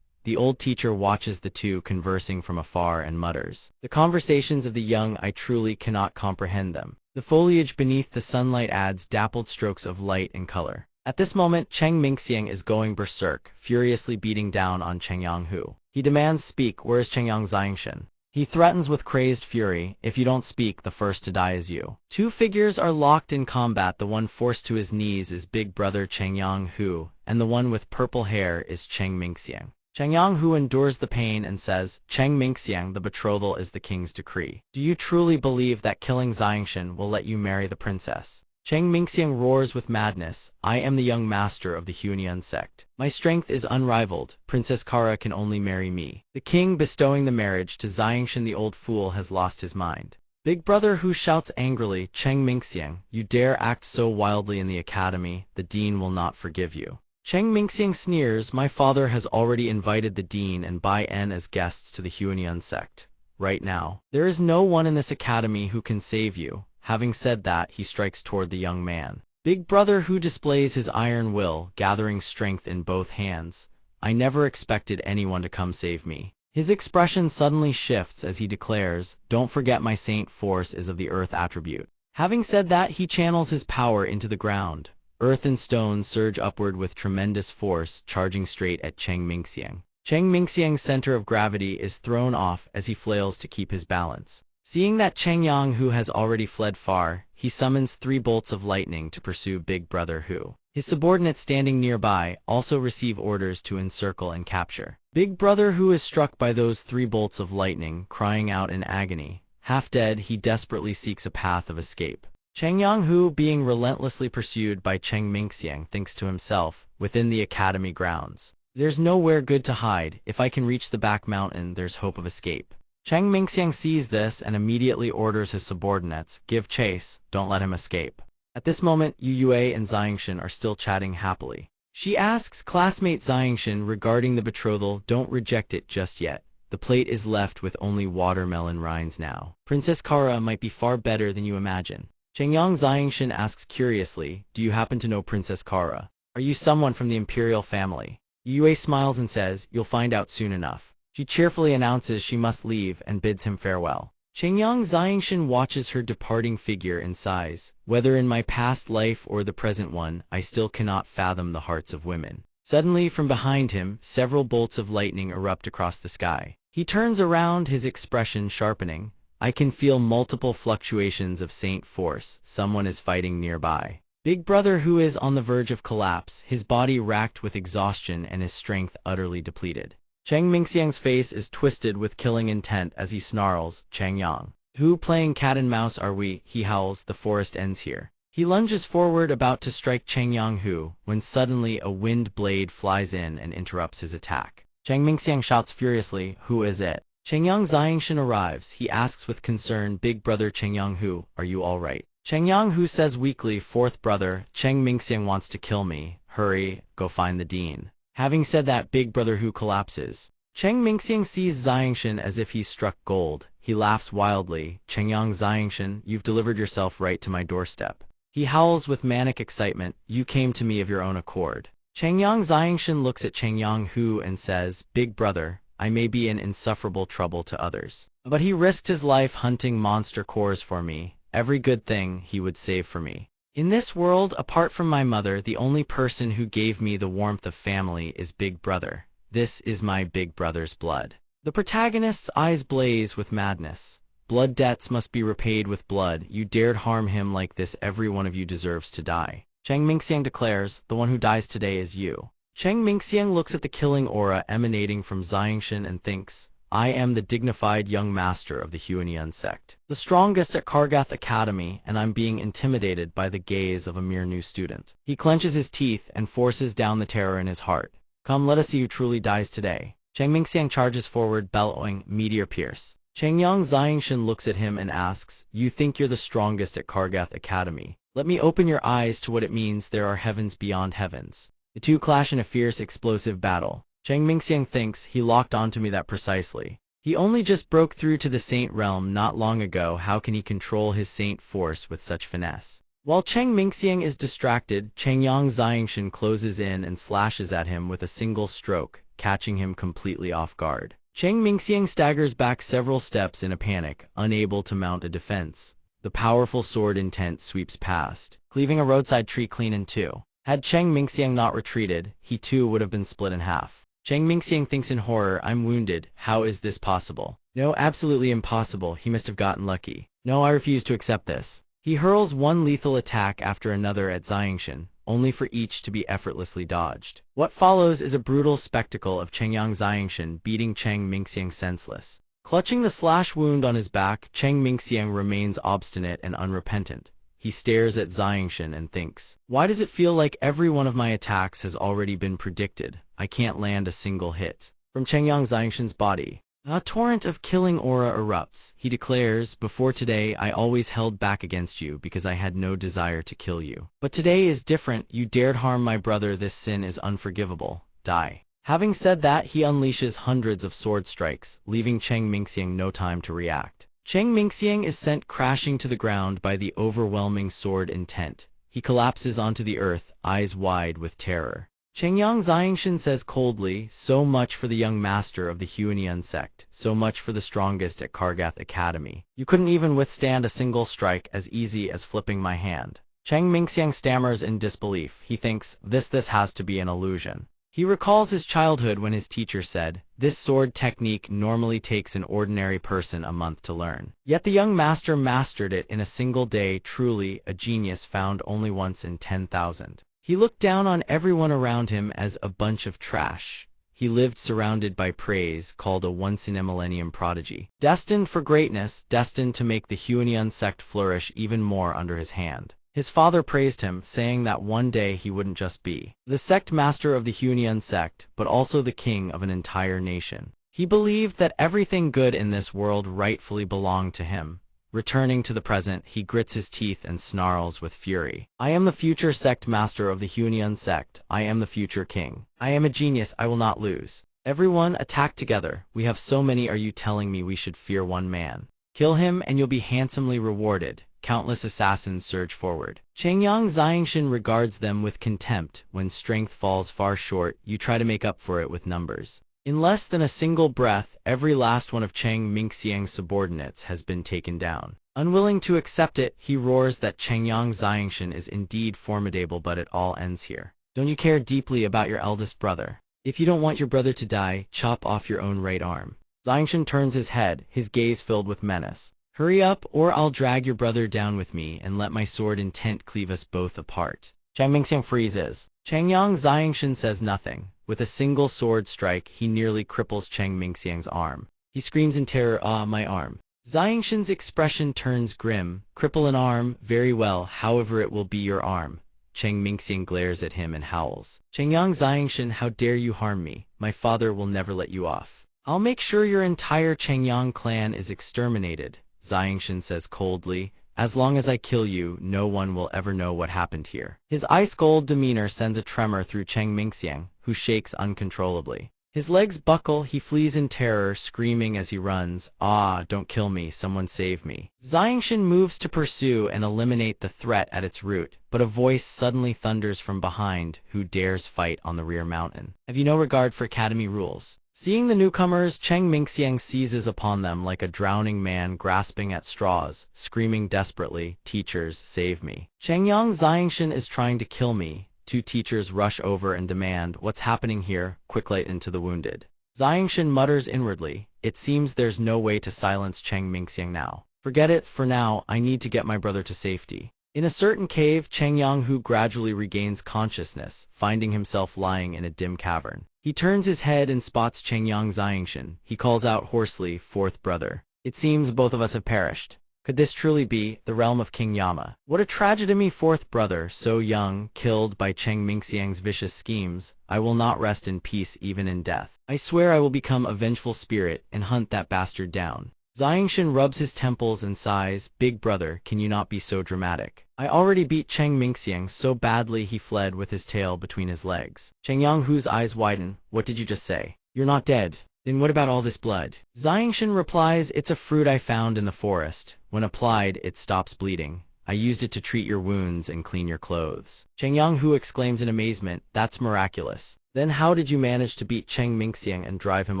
The old teacher watches the two conversing from afar and mutters, "The conversations of the young, I truly cannot comprehend them." The foliage beneath the sunlight adds dappled strokes of light and color. At this moment, Cheng Mingxiang is going berserk, furiously beating down on Chengyang Hu. He demands, "Speak, where is Chengyang Xiangshan?" He threatens with crazed fury, "If you don't speak, the first to die is you." Two figures are locked in combat. The one forced to his knees is big brother Chengyang Hu, and the one with purple hair is Cheng Mingxiang. Chengyang Hu endures the pain and says, "Cheng Mingxiang, the betrothal is the king's decree. Do you truly believe that killing Xiangshan will let you marry the princess?" Cheng Mingxiang roars with madness, "I am the young master of the Huanian sect. My strength is unrivaled. Princess Kara can only marry me." The king bestowing the marriage to Xiangshan, the old fool, has lost his mind. Big brother Hu shouts angrily, "Cheng Mingxiang, you dare act so wildly in the academy, the dean will not forgive you." Cheng Mingxiang sneers, "My father has already invited the dean and Bai En as guests to the Huanian sect. Right now, there is no one in this academy who can save you." Having said that, he strikes toward the young man. Big brother Hu displays his iron will, gathering strength in both hands. "I never expected anyone to come save me." His expression suddenly shifts as he declares, "Don't forget my saint force is of the earth attribute." Having said that, he channels his power into the ground. Earth and stone surge upward with tremendous force, charging straight at Cheng Mingxiang. Cheng Mingxiang's center of gravity is thrown off as he flails to keep his balance. Seeing that Chengyang Hu has already fled far, he summons 3 bolts of lightning to pursue Big Brother Hu. His subordinates standing nearby also receive orders to encircle and capture. Big Brother Hu is struck by those 3 bolts of lightning, crying out in agony. Half dead, he desperately seeks a path of escape. Chengyang Hu, being relentlessly pursued by Cheng Mingxiang, thinks to himself, within the academy grounds, There's nowhere good to hide. If I can reach the back mountain, there's hope of escape. Cheng Mingxiang sees this and immediately orders his subordinates, give chase, don't let him escape. At this moment, Yu Yue and Xiangshan are still chatting happily. She asks classmate Xiangshan regarding the betrothal, don't reject it just yet. The plate is left with only watermelon rinds now. Princess Kara might be far better than you imagine. Chengyang Xiangshan asks curiously, do you happen to know Princess Kara? Are you someone from the imperial family? Yue smiles and says, you'll find out soon enough. She cheerfully announces she must leave and bids him farewell. Chengyang Xiangshan watches her departing figure and sighs, whether in my past life or the present one, I still cannot fathom the hearts of women. Suddenly, from behind him, several bolts of lightning erupt across the sky. He turns around, his expression sharpening. I can feel multiple fluctuations of Saint force. Someone is fighting nearby. Big Brother Hu is on the verge of collapse, his body racked with exhaustion and his strength utterly depleted. Cheng Mingxiang's face is twisted with killing intent as he snarls, Changyang. Who playing cat and mouse are we? He howls, the forest ends here. He lunges forward about to strike Changyang Hu, when suddenly a wind blade flies in and interrupts his attack. Cheng Mingxiang shouts furiously, who is it? Chengyang Xiangshan arrives. He asks with concern, Big Brother Changyang Hu, are you all right? Changyang Hu says weakly, fourth brother, Cheng Mingxiang wants to kill me. Hurry, go find the dean. Having said that, Big Brother Hu collapses. Cheng Mingxiang sees Xiangshan as if he's struck gold. He laughs wildly, Chengyang Xiangshan, you've delivered yourself right to my doorstep. He howls with manic excitement, you came to me of your own accord. Chengyang Xiangshan looks at Changyang Hu and says, Big Brother, I may be in insufferable trouble to others, but he risked his life hunting monster cores for me. Every good thing he would save for me. In this world, apart from my mother, the only person who gave me the warmth of family is Big Brother. This is my big brother's blood. The protagonist's eyes blaze with madness. Blood debts must be repaid with blood. You dared harm him like this, every one of you deserves to die. Cheng Mingxiang declares, the one who dies today is you. Cheng Mingxiang looks at the killing aura emanating from Xiangshan and thinks, I am the dignified young master of the Huanian sect, the strongest at Kargath Academy, and I'm being intimidated by the gaze of a mere new student. He clenches his teeth and forces down the terror in his heart. Come, let us see who truly dies today. Cheng Mingxiang charges forward, bellowing, Meteor Pierce. Chengyang Xiangshan looks at him and asks, you think you're the strongest at Kargath Academy? Let me open your eyes to what it means there are heavens beyond heavens. The two clash in a fierce, explosive battle. Cheng Mingxiang thinks, he locked onto me that precisely. He only just broke through to the Saint realm not long ago, how can he control his Saint force with such finesse? While Cheng Mingxiang is distracted, Chengyang Xiangshan closes in and slashes at him with a single stroke, catching him completely off guard. Cheng Mingxiang staggers back several steps in a panic, unable to mount a defense. The powerful sword intent sweeps past, cleaving a roadside tree clean in two. Had Cheng Mingxiang not retreated, he too would have been split in half. Cheng Mingxiang thinks in horror, I'm wounded, how is this possible? No, absolutely impossible, he must have gotten lucky. No, I refuse to accept this. He hurls one lethal attack after another at Xiangshan, only for each to be effortlessly dodged. What follows is a brutal spectacle of Chengyang Xiangshan beating Cheng Mingxiang senseless. Clutching the slash wound on his back, Cheng Mingxiang remains obstinate and unrepentant. He stares at Xiangshan and thinks, why does it feel like every one of my attacks has already been predicted? I can't land a single hit. From Chengyang Xiangshan's body, a torrent of killing aura erupts. He declares, before today I always held back against you because I had no desire to kill you. But today is different, you dared harm my brother, this sin is unforgivable. Die. Having said that, he unleashes hundreds of sword strikes, leaving Cheng Mingxiang no time to react. Cheng Mingxiang is sent crashing to the ground by the overwhelming sword intent. He collapses onto the earth, eyes wide with terror. Chengyang Xiangshan says coldly, so much for the young master of the Huanian sect, so much for the strongest at Kargath Academy. You couldn't even withstand a single strike as easy as flipping my hand. Cheng Mingxiang stammers in disbelief. He thinks, this has to be an illusion. He recalls his childhood when his teacher said, this sword technique normally takes an ordinary person a month to learn. Yet the young master mastered it in a single day, truly a genius found only once in 10,000. He looked down on everyone around him as a bunch of trash. He lived surrounded by praise, called a once-in-a-millennium prodigy. Destined for greatness, destined to make the Huanian sect flourish even more under his hand. His father praised him, saying that one day he wouldn't just be the sect master of the Hunayan sect, but also the king of an entire nation. He believed that everything good in this world rightfully belonged to him. Returning to the present, he grits his teeth and snarls with fury. I am the future sect master of the Hunayan sect. I am the future king. I am a genius. I will not lose. Everyone, attack together. We have so many. Are you telling me we should fear one man? Kill him and you'll be handsomely rewarded. Countless assassins surge forward. Changyang Xiangshan regards them with contempt. When strength falls far short, you try to make up for it with numbers. In less than a single breath, every last one of Cheng Mingxiang's subordinates has been taken down. Unwilling to accept it, he roars that Changyang Xiangshan is indeed formidable, but it all ends here. Don't you care deeply about your eldest brother? If you don't want your brother to die, chop off your own right arm. Xiangshan turns his head, his gaze filled with menace. Hurry up, or I'll drag your brother down with me and let my sword intent cleave us both apart. Cheng Mingxiang freezes. Changyang Xiangshan says nothing. With a single sword strike, he nearly cripples Cheng Mingxiang's arm. He screams in terror, "Ah, my arm!" Xiangshan's expression turns grim. Cripple an arm, very well, however it will be your arm. Cheng Mingxiang glares at him and howls. Changyang Xiangshan, how dare you harm me? My father will never let you off. I'll make sure your entire Changyang clan is exterminated. Xiangshan says coldly, as long as I kill you, no one will ever know what happened here. His ice-cold demeanor sends a tremor through Cheng Mingxiang, who shakes uncontrollably. His legs buckle, he flees in terror, screaming as he runs, "Ah, don't kill me, someone save me." Xiangshan moves to pursue and eliminate the threat at its root, but a voice suddenly thunders from behind, "Who dares fight on the rear mountain? Have you no regard for academy rules?" Seeing the newcomers, Cheng Mingxiang seizes upon them like a drowning man grasping at straws, screaming desperately, "Teachers, save me. Changyang Xiangshan is trying to kill me." Two teachers rush over and demand, "What's happening here? Quick, light into the wounded." Xiangshan mutters inwardly, "It seems there's no way to silence Cheng Mingxiang now. Forget it, for now, I need to get my brother to safety." In a certain cave, Changyang Hu gradually regains consciousness, finding himself lying in a dim cavern. He turns his head and spots Changyang Xiangshan. He calls out hoarsely, "Fourth brother. It seems both of us have perished. Could this truly be the realm of King Yama? What a tragedy, fourth brother, so young, killed by Cheng Mingxiang's vicious schemes. I will not rest in peace even in death. I swear I will become a vengeful spirit and hunt that bastard down." Xiangshan rubs his temples and sighs, "Big brother, can you not be so dramatic? I already beat Cheng Mingxiang so badly he fled with his tail between his legs." Changyang Hu's eyes widen. "What did you just say? You're not dead. Then what about all this blood?" Xiangshan replies, "It's a fruit I found in the forest. When applied, it stops bleeding. I used it to treat your wounds and clean your clothes." Changyang Hu exclaims in amazement, "That's miraculous. Then how did you manage to beat Cheng Mingxiang and drive him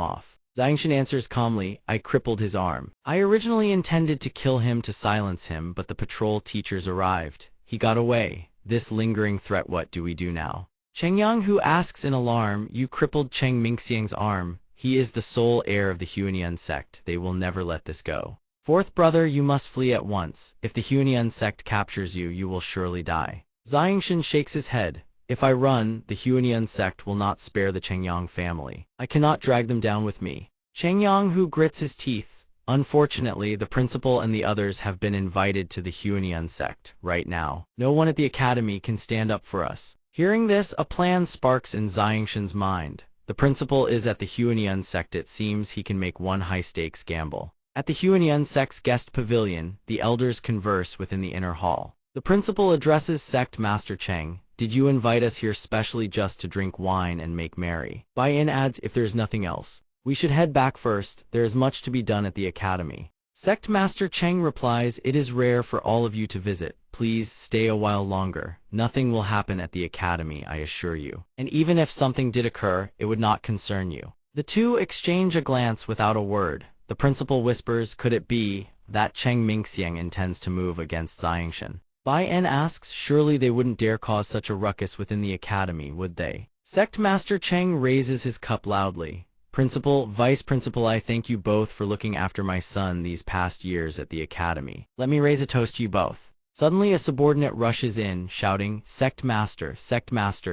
off?" Xiangshan answers calmly, "I crippled his arm. I originally intended to kill him to silence him, but the patrol teachers arrived. He got away. This lingering threat, what do we do now?" Changyang Hu asks in alarm, "You crippled Cheng Mingxiang's arm. He is the sole heir of the Hunayan sect. They will never let this go. Fourth brother, you must flee at once. If the Hunayan sect captures you, you will surely die." Xiangshan shakes his head. "If I run, the Hunayan sect will not spare the Changyang family. I cannot drag them down with me." Changyang Hu grits his teeth. "Unfortunately, the principal and the others have been invited to the Hunayan sect. Right now, no one at the academy can stand up for us." Hearing this, a plan sparks in Xiangshan's mind. The principal is at the Hunayan sect. It seems he can make one high-stakes gamble. At the Hunayan sect's guest pavilion, the elders converse within the inner hall. The principal addresses Sect Master Cheng. "Did you invite us here specially just to drink wine and make merry?" Bai-in adds, "If there's nothing else, we should head back first. There is much to be done at the academy." Sect Master Cheng replies, "It is rare for all of you to visit. Please stay a while longer. Nothing will happen at the academy, I assure you. And even if something did occur, it would not concern you." The two exchange a glance without a word. The principal whispers, "Could it be that Cheng Mingxiang intends to move against Xiangshan?" Bai-en asks, "Surely they wouldn't dare cause such a ruckus within the academy, would they?" Sect Master Cheng raises his cup loudly. "Principal, Vice Principal, I thank you both for looking after my son these past years at the academy. Let me raise a toast to you both." Suddenly a subordinate rushes in, shouting, Sect Master,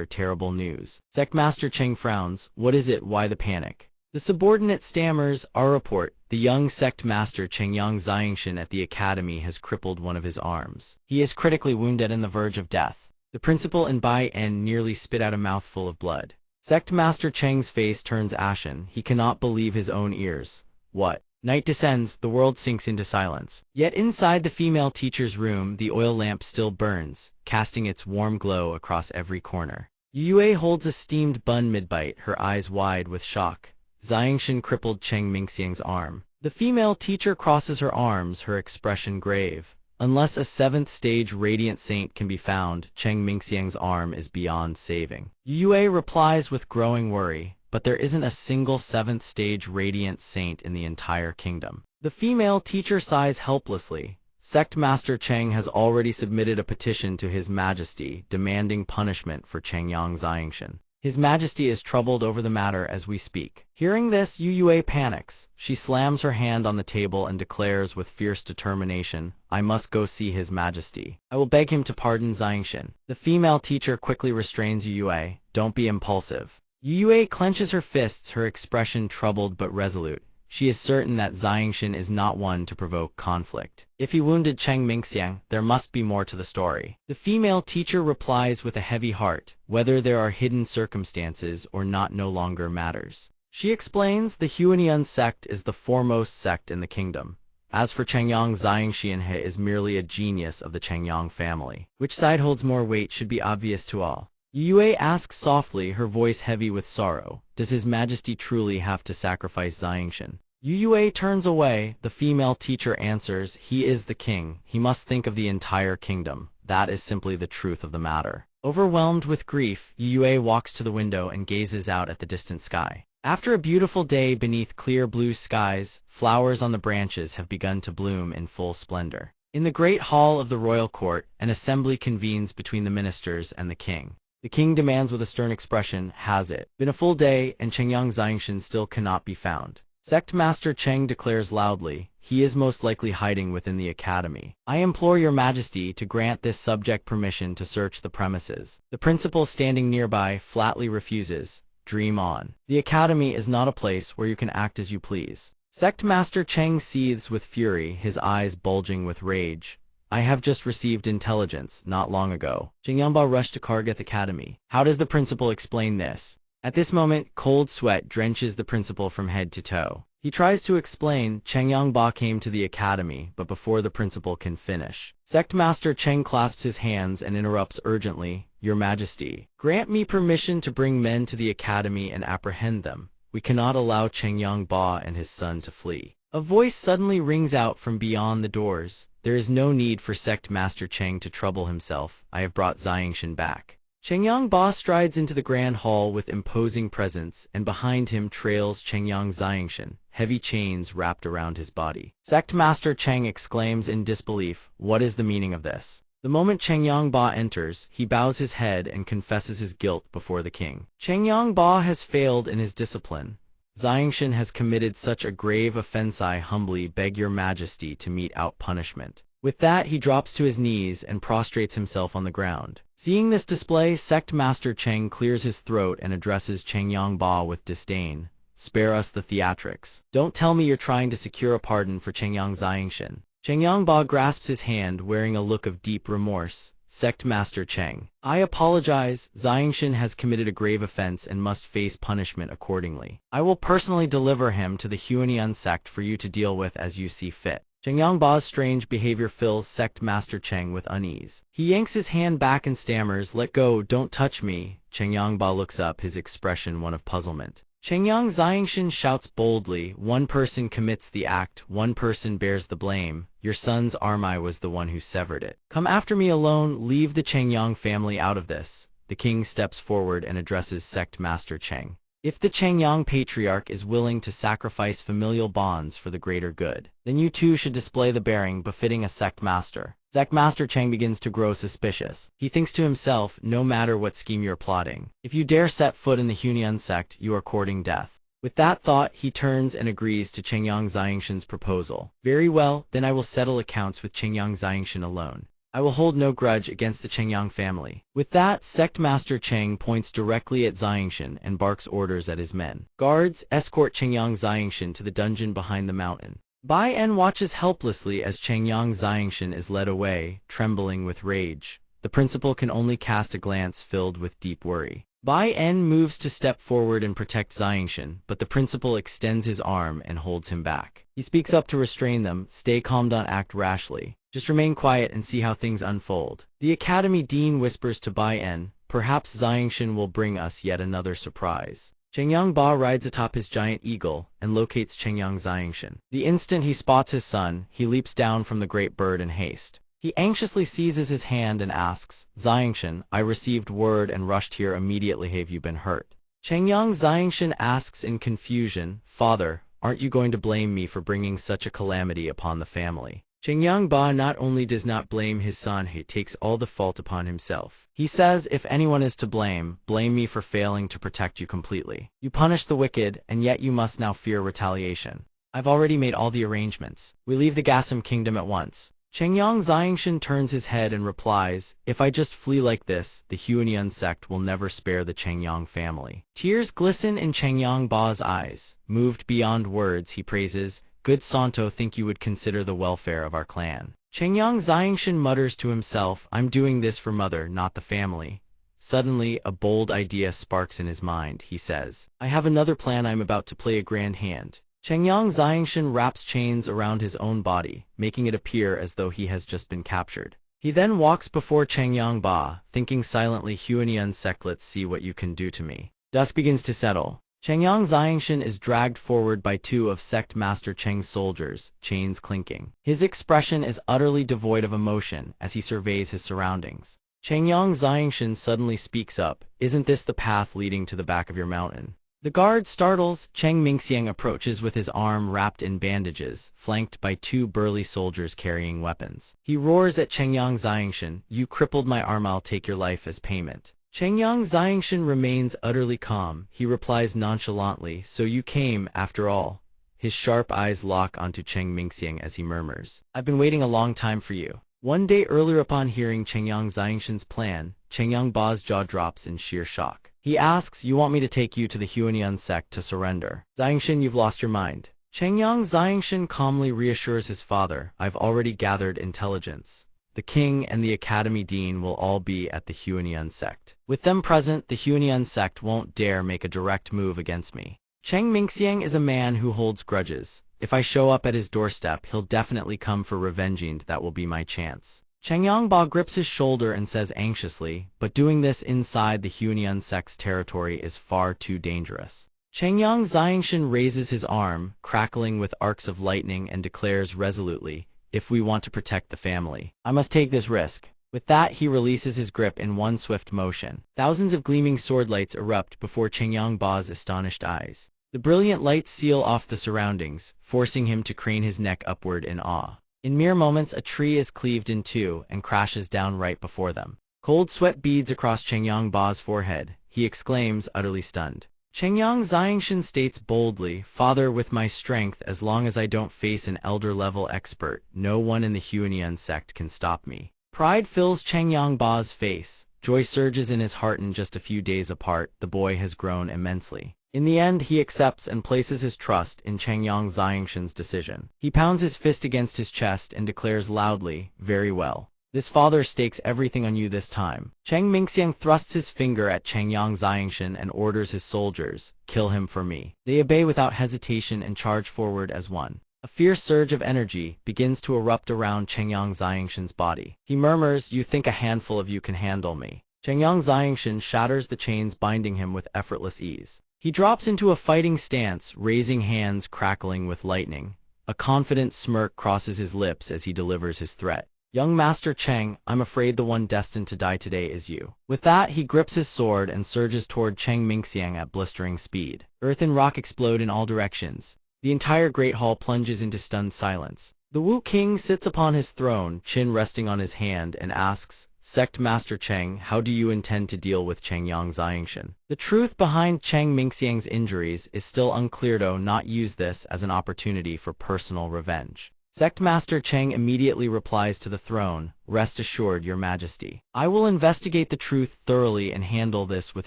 terrible news." Sect Master Cheng frowns. "What is it? Why the panic?" The subordinate stammers, "Our report, the young sect master Chengyang Xiangshan at the academy has crippled one of his arms. He is critically wounded and the verge of death." The principal and Bai En nearly spit out a mouthful of blood. Sect Master Cheng's face turns ashen. He cannot believe his own ears. What? Night descends, the world sinks into silence. Yet inside the female teacher's room, the oil lamp still burns, casting its warm glow across every corner. Yue holds a steamed bun mid-bite, her eyes wide with shock. Xiangshan crippled Cheng Mingxiang's arm. The female teacher crosses her arms, her expression grave. Unless a seventh-stage radiant saint can be found, Cheng Mingxiang's arm is beyond saving. Yue replies with growing worry, but there isn't a single seventh-stage radiant saint in the entire kingdom. The female teacher sighs helplessly. Sect Master Cheng has already submitted a petition to His Majesty demanding punishment for Chengyang Xiangshan. His Majesty is troubled over the matter as we speak. Hearing this, Yue panics. She slams her hand on the table and declares with fierce determination, "I must go see His Majesty. I will beg him to pardon Xiangshan." The female teacher quickly restrains Yue. "Don't be impulsive." Yue clenches her fists, her expression troubled but resolute. She is certain that Xiangshan is not one to provoke conflict. If he wounded Cheng Mingxiang, there must be more to the story. The female teacher replies with a heavy heart, "Whether there are hidden circumstances or not no longer matters." She explains the Huanian sect is the foremost sect in the kingdom. As for Chengyang Xiangshan, he is merely a genius of the Chengyang family. Which side holds more weight should be obvious to all. Yue asks softly, her voice heavy with sorrow, "Does His Majesty truly have to sacrifice Xiangshan?" Yue turns away. The female teacher answers, "He is the king. He must think of the entire kingdom. That is simply the truth of the matter." Overwhelmed with grief, Yue walks to the window and gazes out at the distant sky. After a beautiful day beneath clear blue skies, flowers on the branches have begun to bloom in full splendor. In the great hall of the royal court, an assembly convenes between the ministers and the king. The king demands with a stern expression, "Has it been a full day and Chengyang Xiangshan still cannot be found?" Sect Master Cheng declares loudly, "He is most likely hiding within the academy. I implore your Majesty to grant this subject permission to search the premises." The principal standing nearby flatly refuses. "Dream on. The academy is not a place where you can act as you please." Sect Master Cheng seethes with fury, his eyes bulging with rage. "I have just received intelligence, not long ago. Chengyangba rushed to Kargath Academy. How does the principal explain this?" At this moment, cold sweat drenches the principal from head to toe. He tries to explain, Chengyangba came to the academy, but before the principal can finish, Sect Master Cheng clasps his hands and interrupts urgently, "Your Majesty, grant me permission to bring men to the academy and apprehend them. We cannot allow Chengyangba and his son to flee." A voice suddenly rings out from beyond the doors. "There is no need for Sect Master Cheng to trouble himself. I have brought Xiangshan back." Chengyangba strides into the grand hall with imposing presence, and behind him trails Chengyang Xiangshan, heavy chains wrapped around his body. Sect Master Cheng exclaims in disbelief, "What is the meaning of this?" The moment Chengyangba enters, he bows his head and confesses his guilt before the king. Chengyangba has failed in his discipline. Xiangshan has committed such a grave offense. I humbly beg your Majesty to mete out punishment. With that, he drops to his knees and prostrates himself on the ground. Seeing this display, Sect Master Cheng clears his throat and addresses Chengyangba with disdain. "Spare us the theatrics. Don't tell me you're trying to secure a pardon for Chengyang Xiangshan." Chengyangba grasps his hand, wearing a look of deep remorse. Sect Master Cheng, I apologize. Xiangshan has committed a grave offense and must face punishment accordingly. I will personally deliver him to the Huanian sect for you to deal with as you see fit. Chengyangba's strange behavior fills Sect Master Cheng with unease. He yanks his hand back and stammers, "Let go, don't touch me." Chengyangba looks up, his expression one of puzzlement. Chengyang Xiangshan shouts boldly, "One person commits the act, one person bears the blame. Your son's arm, I was the one who severed it. Come after me alone, leave the Chengyang family out of this." The king steps forward and addresses Sect Master Cheng. "If the Chengyang patriarch is willing to sacrifice familial bonds for the greater good, then you too should display the bearing befitting a sect master." Sect Master Cheng begins to grow suspicious. He thinks to himself, no matter what scheme you're plotting, if you dare set foot in the Huanian sect, you are courting death. With that thought, he turns and agrees to Chengyang Xiangshan's proposal. "Very well, then I will settle accounts with Chengyang Xiangshan alone." I will hold no grudge against the Chengyang family. With that, Sect Master Cheng points directly at Xiangshan and barks orders at his men. Guards, escort Chengyang Xiangshan to the dungeon behind the mountain. Bai En watches helplessly as Chengyang Xiangshan is led away, trembling with rage. The principal can only cast a glance filled with deep worry. Bai En moves to step forward and protect Xiangshan, but the principal extends his arm and holds him back. He speaks up to restrain them. Stay calm, don't act rashly. Just remain quiet and see how things unfold. The academy dean whispers to Bai En, perhaps Xiangshan will bring us yet another surprise. Chengyang Ba rides atop his giant eagle and locates Chengyang Xiangshan. The instant he spots his son, he leaps down from the great bird in haste. He anxiously seizes his hand and asks, Xiangshan, I received word and rushed here immediately. Have you been hurt? Chengyang Xiangshan asks in confusion, Father, aren't you going to blame me for bringing such a calamity upon the family? Chengyang Ba not only does not blame his son, he takes all the fault upon himself. He says, if anyone is to blame, blame me for failing to protect you completely. You punish the wicked, and yet you must now fear retaliation. I've already made all the arrangements. We leave the Gassam kingdom at once. Chengyang Xiangshan turns his head and replies, if I just flee like this, the Huanian sect will never spare the Chengyang family. Tears glisten in Chengyang Ba's eyes. Moved beyond words, he praises, good Santo, think you would consider the welfare of our clan. Chengyang Xiangshan mutters to himself, I'm doing this for mother, not the family. Suddenly, a bold idea sparks in his mind. He says, I have another plan. I'm about to play a grand hand. Chengyang Xiangshan wraps chains around his own body, making it appear as though he has just been captured. He then walks before Chengyang Ba, thinking silently, Huanian sect, let's see what you can do to me. Dusk begins to settle. Chengyang Xiangshan is dragged forward by two of Sect Master Cheng's soldiers, chains clinking. His expression is utterly devoid of emotion as he surveys his surroundings. Chengyang Xiangshan suddenly speaks up, isn't this the path leading to the back of your mountain? The guard startles. Cheng Mingxiang approaches with his arm wrapped in bandages, flanked by two burly soldiers carrying weapons. He roars at Chengyang Xiangshan, you crippled my arm, I'll take your life as payment. Chengyang Xiangshan remains utterly calm. He replies nonchalantly, so you came, after all. His sharp eyes lock onto Cheng Mingxiang as he murmurs, I've been waiting a long time for you. One day earlier, upon hearing Chengyang Xiangshan's plan, Chengyang Ba's jaw drops in sheer shock. He asks, you want me to take you to the Huanian sect to surrender? Xiangshan, you've lost your mind. Chengyang Xiangshan calmly reassures his father, I've already gathered intelligence. The king and the academy dean will all be at the Huanian sect. With them present, the Huanian sect won't dare make a direct move against me. Cheng Mingxiang is a man who holds grudges. If I show up at his doorstep, he'll definitely come for revenge, and that will be my chance. Chengyang Ba grips his shoulder and says anxiously, but doing this inside the Huanian sect's territory is far too dangerous. Chengyang Xiangshan raises his arm, crackling with arcs of lightning, and declares resolutely, if we want to protect the family, I must take this risk. With that, he releases his grip in one swift motion. Thousands of gleaming sword lights erupt before Chengyang Ba's astonished eyes. The brilliant lights seal off the surroundings, forcing him to crane his neck upward in awe. In mere moments, a tree is cleaved in two and crashes down right before them. Cold sweat beads across Chengyang Ba's forehead. He exclaims, utterly stunned. Chengyang Xiangshan states boldly, Father, with my strength, as long as I don't face an elder-level expert, no one in the Huanian sect can stop me. Pride fills Chengyang Ba's face. Joy surges in his heart. In just a few days apart, the boy has grown immensely. In the end, he accepts and places his trust in Chengyang Xiangshan's decision. He pounds his fist against his chest and declares loudly, very well. This father stakes everything on you this time. Cheng Mingxiang thrusts his finger at Chengyang Xiangshan and orders his soldiers, kill him for me. They obey without hesitation and charge forward as one. A fierce surge of energy begins to erupt around Chengyang Xiangshan's body. He murmurs, you think a handful of you can handle me? Chengyang Xiangshan shatters the chains binding him with effortless ease. He drops into a fighting stance, raising hands crackling with lightning. A confident smirk crosses his lips as he delivers his threat. Young Master Cheng, I'm afraid the one destined to die today is you. With that, he grips his sword and surges toward Cheng Mingxiang at blistering speed. Earth and rock explode in all directions. The entire Great Hall plunges into stunned silence. The Wu King sits upon his throne, chin resting on his hand, and asks, Sect Master Cheng, how do you intend to deal with Chengyang Xiangshan? The truth behind Cheng Mingxiang's injuries is still unclear. Do not use this as an opportunity for personal revenge. Sect Master Cheng immediately replies to the throne, "Rest assured, Your Majesty. I will investigate the truth thoroughly and handle this with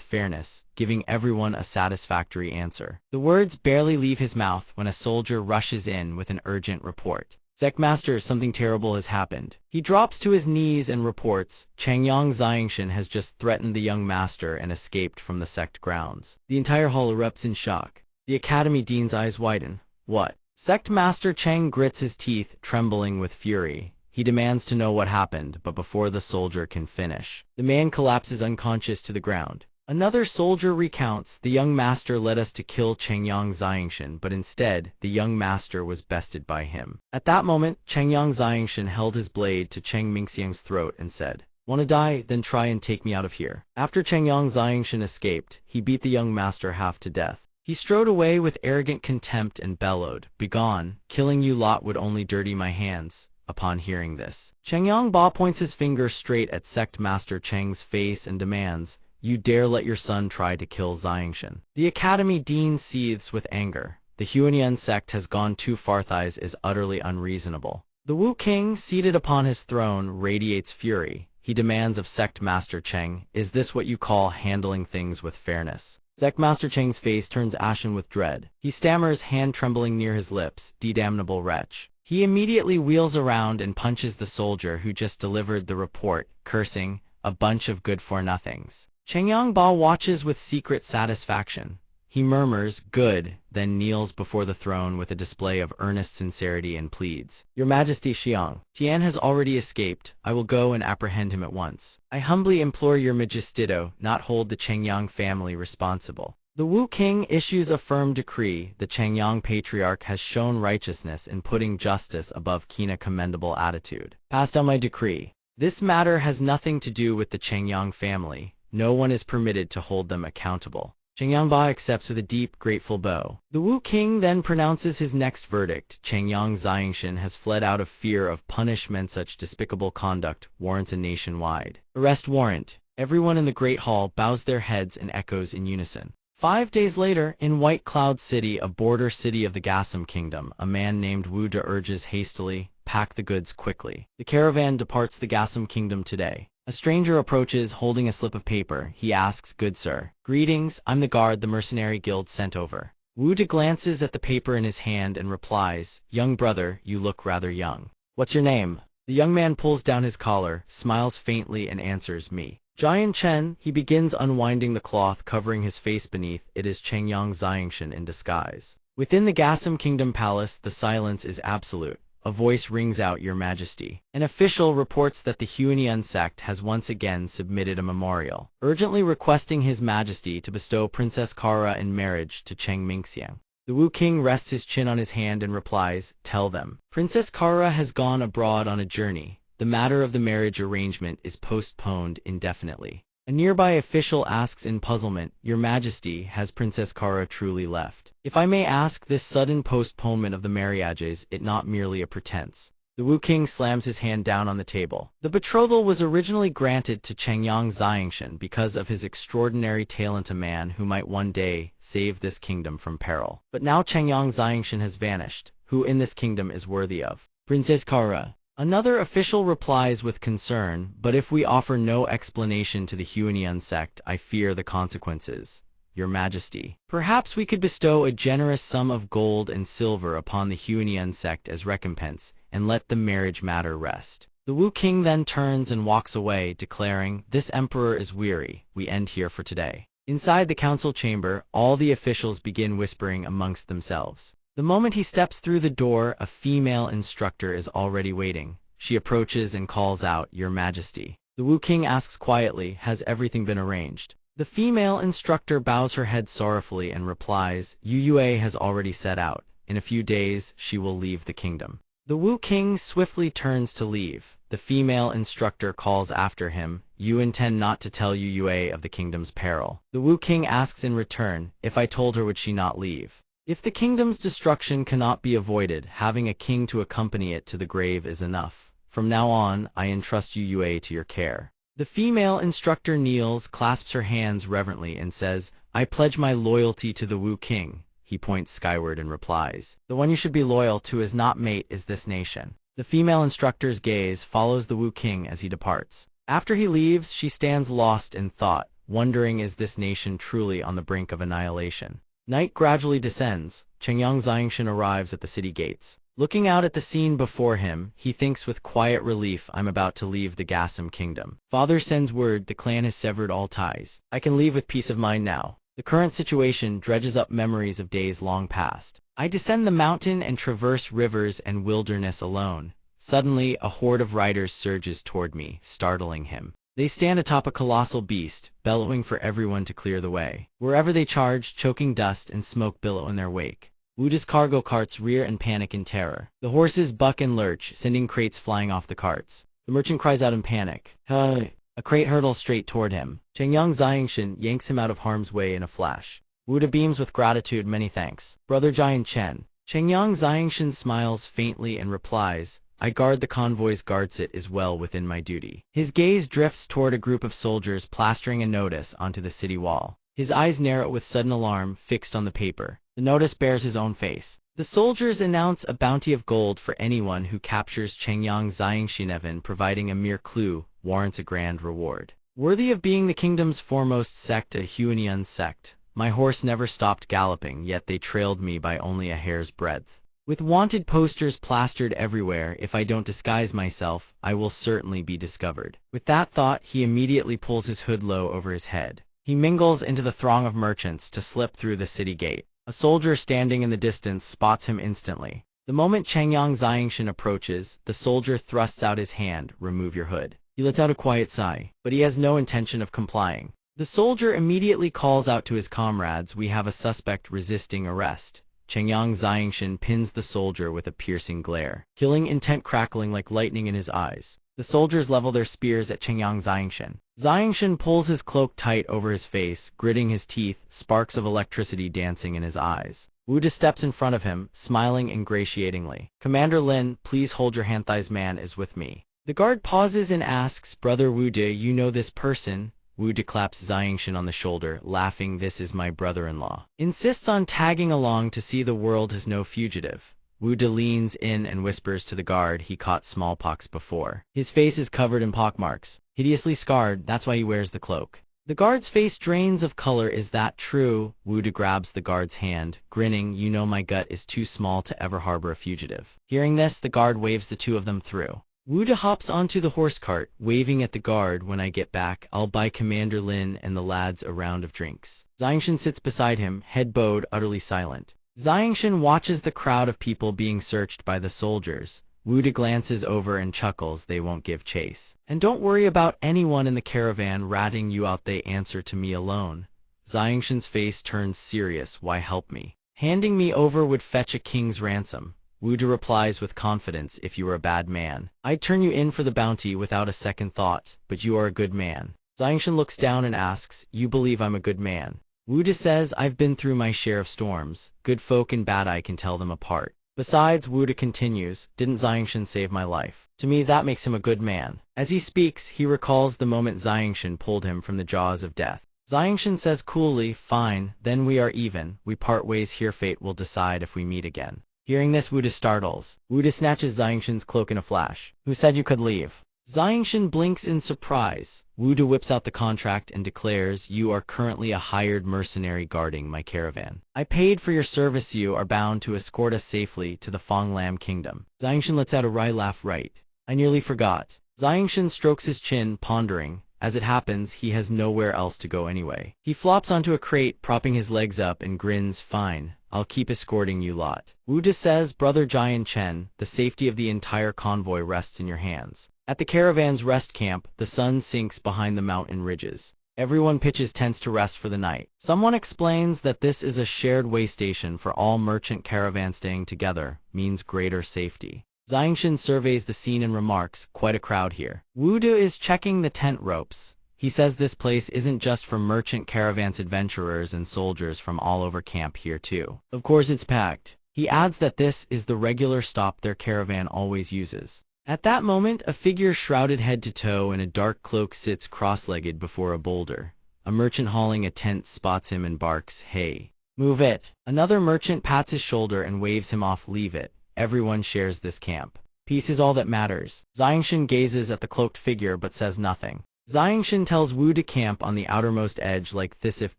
fairness," giving everyone a satisfactory answer. The words barely leave his mouth when a soldier rushes in with an urgent report. "Sect Master, something terrible has happened." He drops to his knees and reports, "Changyang Xiangshan has just threatened the young master and escaped from the sect grounds." The entire hall erupts in shock. The Academy Dean's eyes widen. "What?" Sect Master Cheng grits his teeth, trembling with fury. He demands to know what happened, but before the soldier can finish, the man collapses unconscious to the ground. Another soldier recounts, "The young master led us to kill Changyang Xiangshan, but instead, the young master was bested by him." At that moment, Changyang Xiangshan held his blade to Cheng Mingxiang's throat and said, "Wanna die? Then try and take me out of here." After Changyang Xiangshan escaped, he beat the young master half to death. He strode away with arrogant contempt and bellowed, "Begone! Killing you lot would only dirty my hands." Upon hearing this, Changyang Ba points his finger straight at Sect Master Cheng's face and demands, "You dare let your son try to kill Xiangshan?" The Academy Dean seethes with anger. The Huanian sect has gone too far. Thighs is utterly unreasonable. The Wu King, seated upon his throne, radiates fury. He demands of Sect Master Cheng, "Is this what you call handling things with fairness?" Sect Master Cheng's face turns ashen with dread. He stammers, hand trembling near his lips, "Damnable wretch." He immediately wheels around and punches the soldier who just delivered the report, cursing, "A bunch of good-for-nothings." Changyang Ba watches with secret satisfaction. He murmurs, "Good," then kneels before the throne with a display of earnest sincerity and pleads, "Your Majesty Xiang, Tian has already escaped. I will go and apprehend him at once. I humbly implore your Majestito not hold the Changyang family responsible." The Wu King issues a firm decree. The Changyang patriarch has shown righteousness in putting justice above Kina commendable attitude. Pass down my decree. This matter has nothing to do with the Changyang family. No one is permitted to hold them accountable. Changyang Ba accepts with a deep, grateful bow. The Wu King then pronounces his next verdict. Changyang Xiangshan has fled out of fear of punishment. Such despicable conduct warrants a nationwide arrest warrant. Everyone in the Great Hall bows their heads and echoes in unison. 5 days later, in White Cloud City, a border city of the Gassam Kingdom, a man named Wu De urges hastily, "Pack the goods quickly. The caravan departs the Gassam Kingdom today." A stranger approaches, holding a slip of paper. He asks, "Good sir." "Greetings, I'm the guard the mercenary guild sent over." Wu De glances at the paper in his hand and replies, "Young brother, you look rather young. What's your name?" The young man pulls down his collar, smiles faintly and answers, "Me. Jian Chen." He begins unwinding the cloth covering his face. Beneath it is Changyang Xiangshan in disguise. Within the Gassam Kingdom Palace, the silence is absolute. A voice rings out, "Your Majesty." An official reports that the Huanian sect has once again submitted a memorial, urgently requesting His Majesty to bestow Princess Kara in marriage to Cheng Mingxiang. The Wu King rests his chin on his hand and replies, "Tell them. Princess Kara has gone abroad on a journey. The matter of the marriage arrangement is postponed indefinitely." A nearby official asks in puzzlement, "Your Majesty, has Princess Kara truly left? If I may ask, this sudden postponement of the marriage, is it not merely a pretense?" The Wu King slams his hand down on the table. The betrothal was originally granted to Changyang Xiangshan because of his extraordinary talent, a man who might one day save this kingdom from peril. But now Changyang Xiangshan has vanished. Who in this kingdom is worthy of Princess Kara? Another official replies with concern, "But if we offer no explanation to the Huanian sect, I fear the consequences. Your Majesty, perhaps we could bestow a generous sum of gold and silver upon the Huanian sect as recompense, and let the marriage matter rest." The Wu King then turns and walks away, declaring, "This emperor is weary. We end here for today." Inside the council chamber, all the officials begin whispering amongst themselves. The moment he steps through the door, a female instructor is already waiting. She approaches and calls out, "Your Majesty." The Wu King asks quietly, "Has everything been arranged?" The female instructor bows her head sorrowfully and replies, "Yu Yue has already set out. In a few days, she will leave the kingdom." The Wu King swiftly turns to leave. The female instructor calls after him, "You intend not to tell Yu Yue of the kingdom's peril?" The Wu King asks in return, "If I told her, would she not leave?" If the kingdom's destruction cannot be avoided, having a king to accompany it to the grave is enough. From now on, I entrust Yu Yue to your care. The female instructor kneels, clasps her hands reverently, and says, "I pledge my loyalty to the Wu King." He points skyward and replies, "The one you should be loyal to is not mate is this nation." The female instructor's gaze follows the Wu King as he departs. After he leaves, she stands lost in thought, wondering is this nation truly on the brink of annihilation. Night gradually descends. Chengyang Xiangshan arrives at the city gates. Looking out at the scene before him, he thinks with quiet relief, I'm about to leave the Gassam kingdom. Father sends word the clan has severed all ties. I can leave with peace of mind now. The current situation dredges up memories of days long past. I descend the mountain and traverse rivers and wilderness alone. Suddenly, a horde of riders surges toward me, startling him. They stand atop a colossal beast, bellowing for everyone to clear the way. Wherever they charge, choking dust and smoke billow in their wake. Wuda's cargo carts rear and panic in terror. The horses buck and lurch, sending crates flying off the carts. The merchant cries out in panic. Hey! A crate hurtles straight toward him. Chengyang Xiangshan yanks him out of harm's way in a flash. Wuda beams with gratitude, many thanks. Brother Giant Chen. Chengyang Xiangshan smiles faintly and replies, I guard the convoy's guards, it is well within my duty. His gaze drifts toward a group of soldiers plastering a notice onto the city wall. His eyes narrow with sudden alarm, fixed on the paper. The notice bears his own face. The soldiers announce a bounty of gold for anyone who captures Chengyang Xiangshan, providing a mere clue warrants a grand reward. Worthy of being the kingdom's foremost sect, a Huanian sect. My horse never stopped galloping, yet they trailed me by only a hair's breadth. With wanted posters plastered everywhere, if I don't disguise myself, I will certainly be discovered. With that thought, he immediately pulls his hood low over his head. He mingles into the throng of merchants to slip through the city gate. A soldier standing in the distance spots him instantly. The moment Chengyang Xiangshan approaches, the soldier thrusts out his hand, remove your hood. He lets out a quiet sigh, but he has no intention of complying. The soldier immediately calls out to his comrades, we have a suspect resisting arrest. Chengyang Xiangshan pins the soldier with a piercing glare, killing intent crackling like lightning in his eyes. The soldiers level their spears at Chengyang Xiangshan. Xiangshan pulls his cloak tight over his face, gritting his teeth, sparks of electricity dancing in his eyes. Wuda steps in front of him, smiling ingratiatingly. Commander Lin, please hold your hand, this man is with me. The guard pauses and asks, Brother Wuda, you know this person? Wuda claps Xiangshan on the shoulder, laughing, this is my brother-in-law. Insists on tagging along to see the world has no fugitive. Wuda leans in and whispers to the guard he caught smallpox before. His face is covered in pockmarks. Hideously scarred, that's why he wears the cloak. The guard's face drains of color, is that true? Wuda grabs the guard's hand, grinning, you know my gut is too small to ever harbor a fugitive. Hearing this, the guard waves the two of them through. Wuda hops onto the horse cart, waving at the guard, when I get back, I'll buy Commander Lin and the lads a round of drinks. Xiangshan sits beside him, head bowed, utterly silent. Xiangshan watches the crowd of people being searched by the soldiers. Wuda glances over and chuckles, they won't give chase. And don't worry about anyone in the caravan ratting you out, they answer to me alone. Xiangshan's face turns serious, why help me? Handing me over would fetch a king's ransom. Wuda replies with confidence, if you were a bad man, I'd turn you in for the bounty without a second thought, but you are a good man. Xiangshan looks down and asks, you believe I'm a good man? Wuda says, I've been through my share of storms. Good folk and bad, I can tell them apart. Besides, Wuda continues, didn't Xiangshan save my life? To me that makes him a good man. As he speaks, he recalls the moment Xiangshan pulled him from the jaws of death. Xiangshan says coolly, fine, then we are even, we part ways here, fate will decide if we meet again. Hearing this, Wuda startles. Wuda snatches Xiangshan's cloak in a flash. Who said you could leave? Xiangshan blinks in surprise. Wuda whips out the contract and declares, you are currently a hired mercenary guarding my caravan. I paid for your service, you are bound to escort us safely to the Fonglam kingdom. Xiangshan lets out a wry laugh, right. I nearly forgot. Xiangshan strokes his chin, pondering. As it happens, he has nowhere else to go anyway. He flops onto a crate, propping his legs up and grins, fine. I'll keep escorting you lot. Wuda says, Brother Giant Chen, the safety of the entire convoy rests in your hands. At the caravan's rest camp, the sun sinks behind the mountain ridges. Everyone pitches tents to rest for the night. Someone explains that this is a shared way station for all merchant caravans. Staying together means greater safety. Xiangshan surveys the scene and remarks, quite a crowd here. Wuda is checking the tent ropes. He says this place isn't just for merchant caravans, adventurers and soldiers from all over camp here too. Of course it's packed. He adds that this is the regular stop their caravan always uses. At that moment, a figure shrouded head to toe in a dark cloak sits cross-legged before a boulder. A merchant hauling a tent spots him and barks, hey. Move it. Another merchant pats his shoulder and waves him off. Leave it. Everyone shares this camp. Peace is all that matters. Xiangshan gazes at the cloaked figure but says nothing. Xiangshan tells Wu to camp on the outermost edge like this. If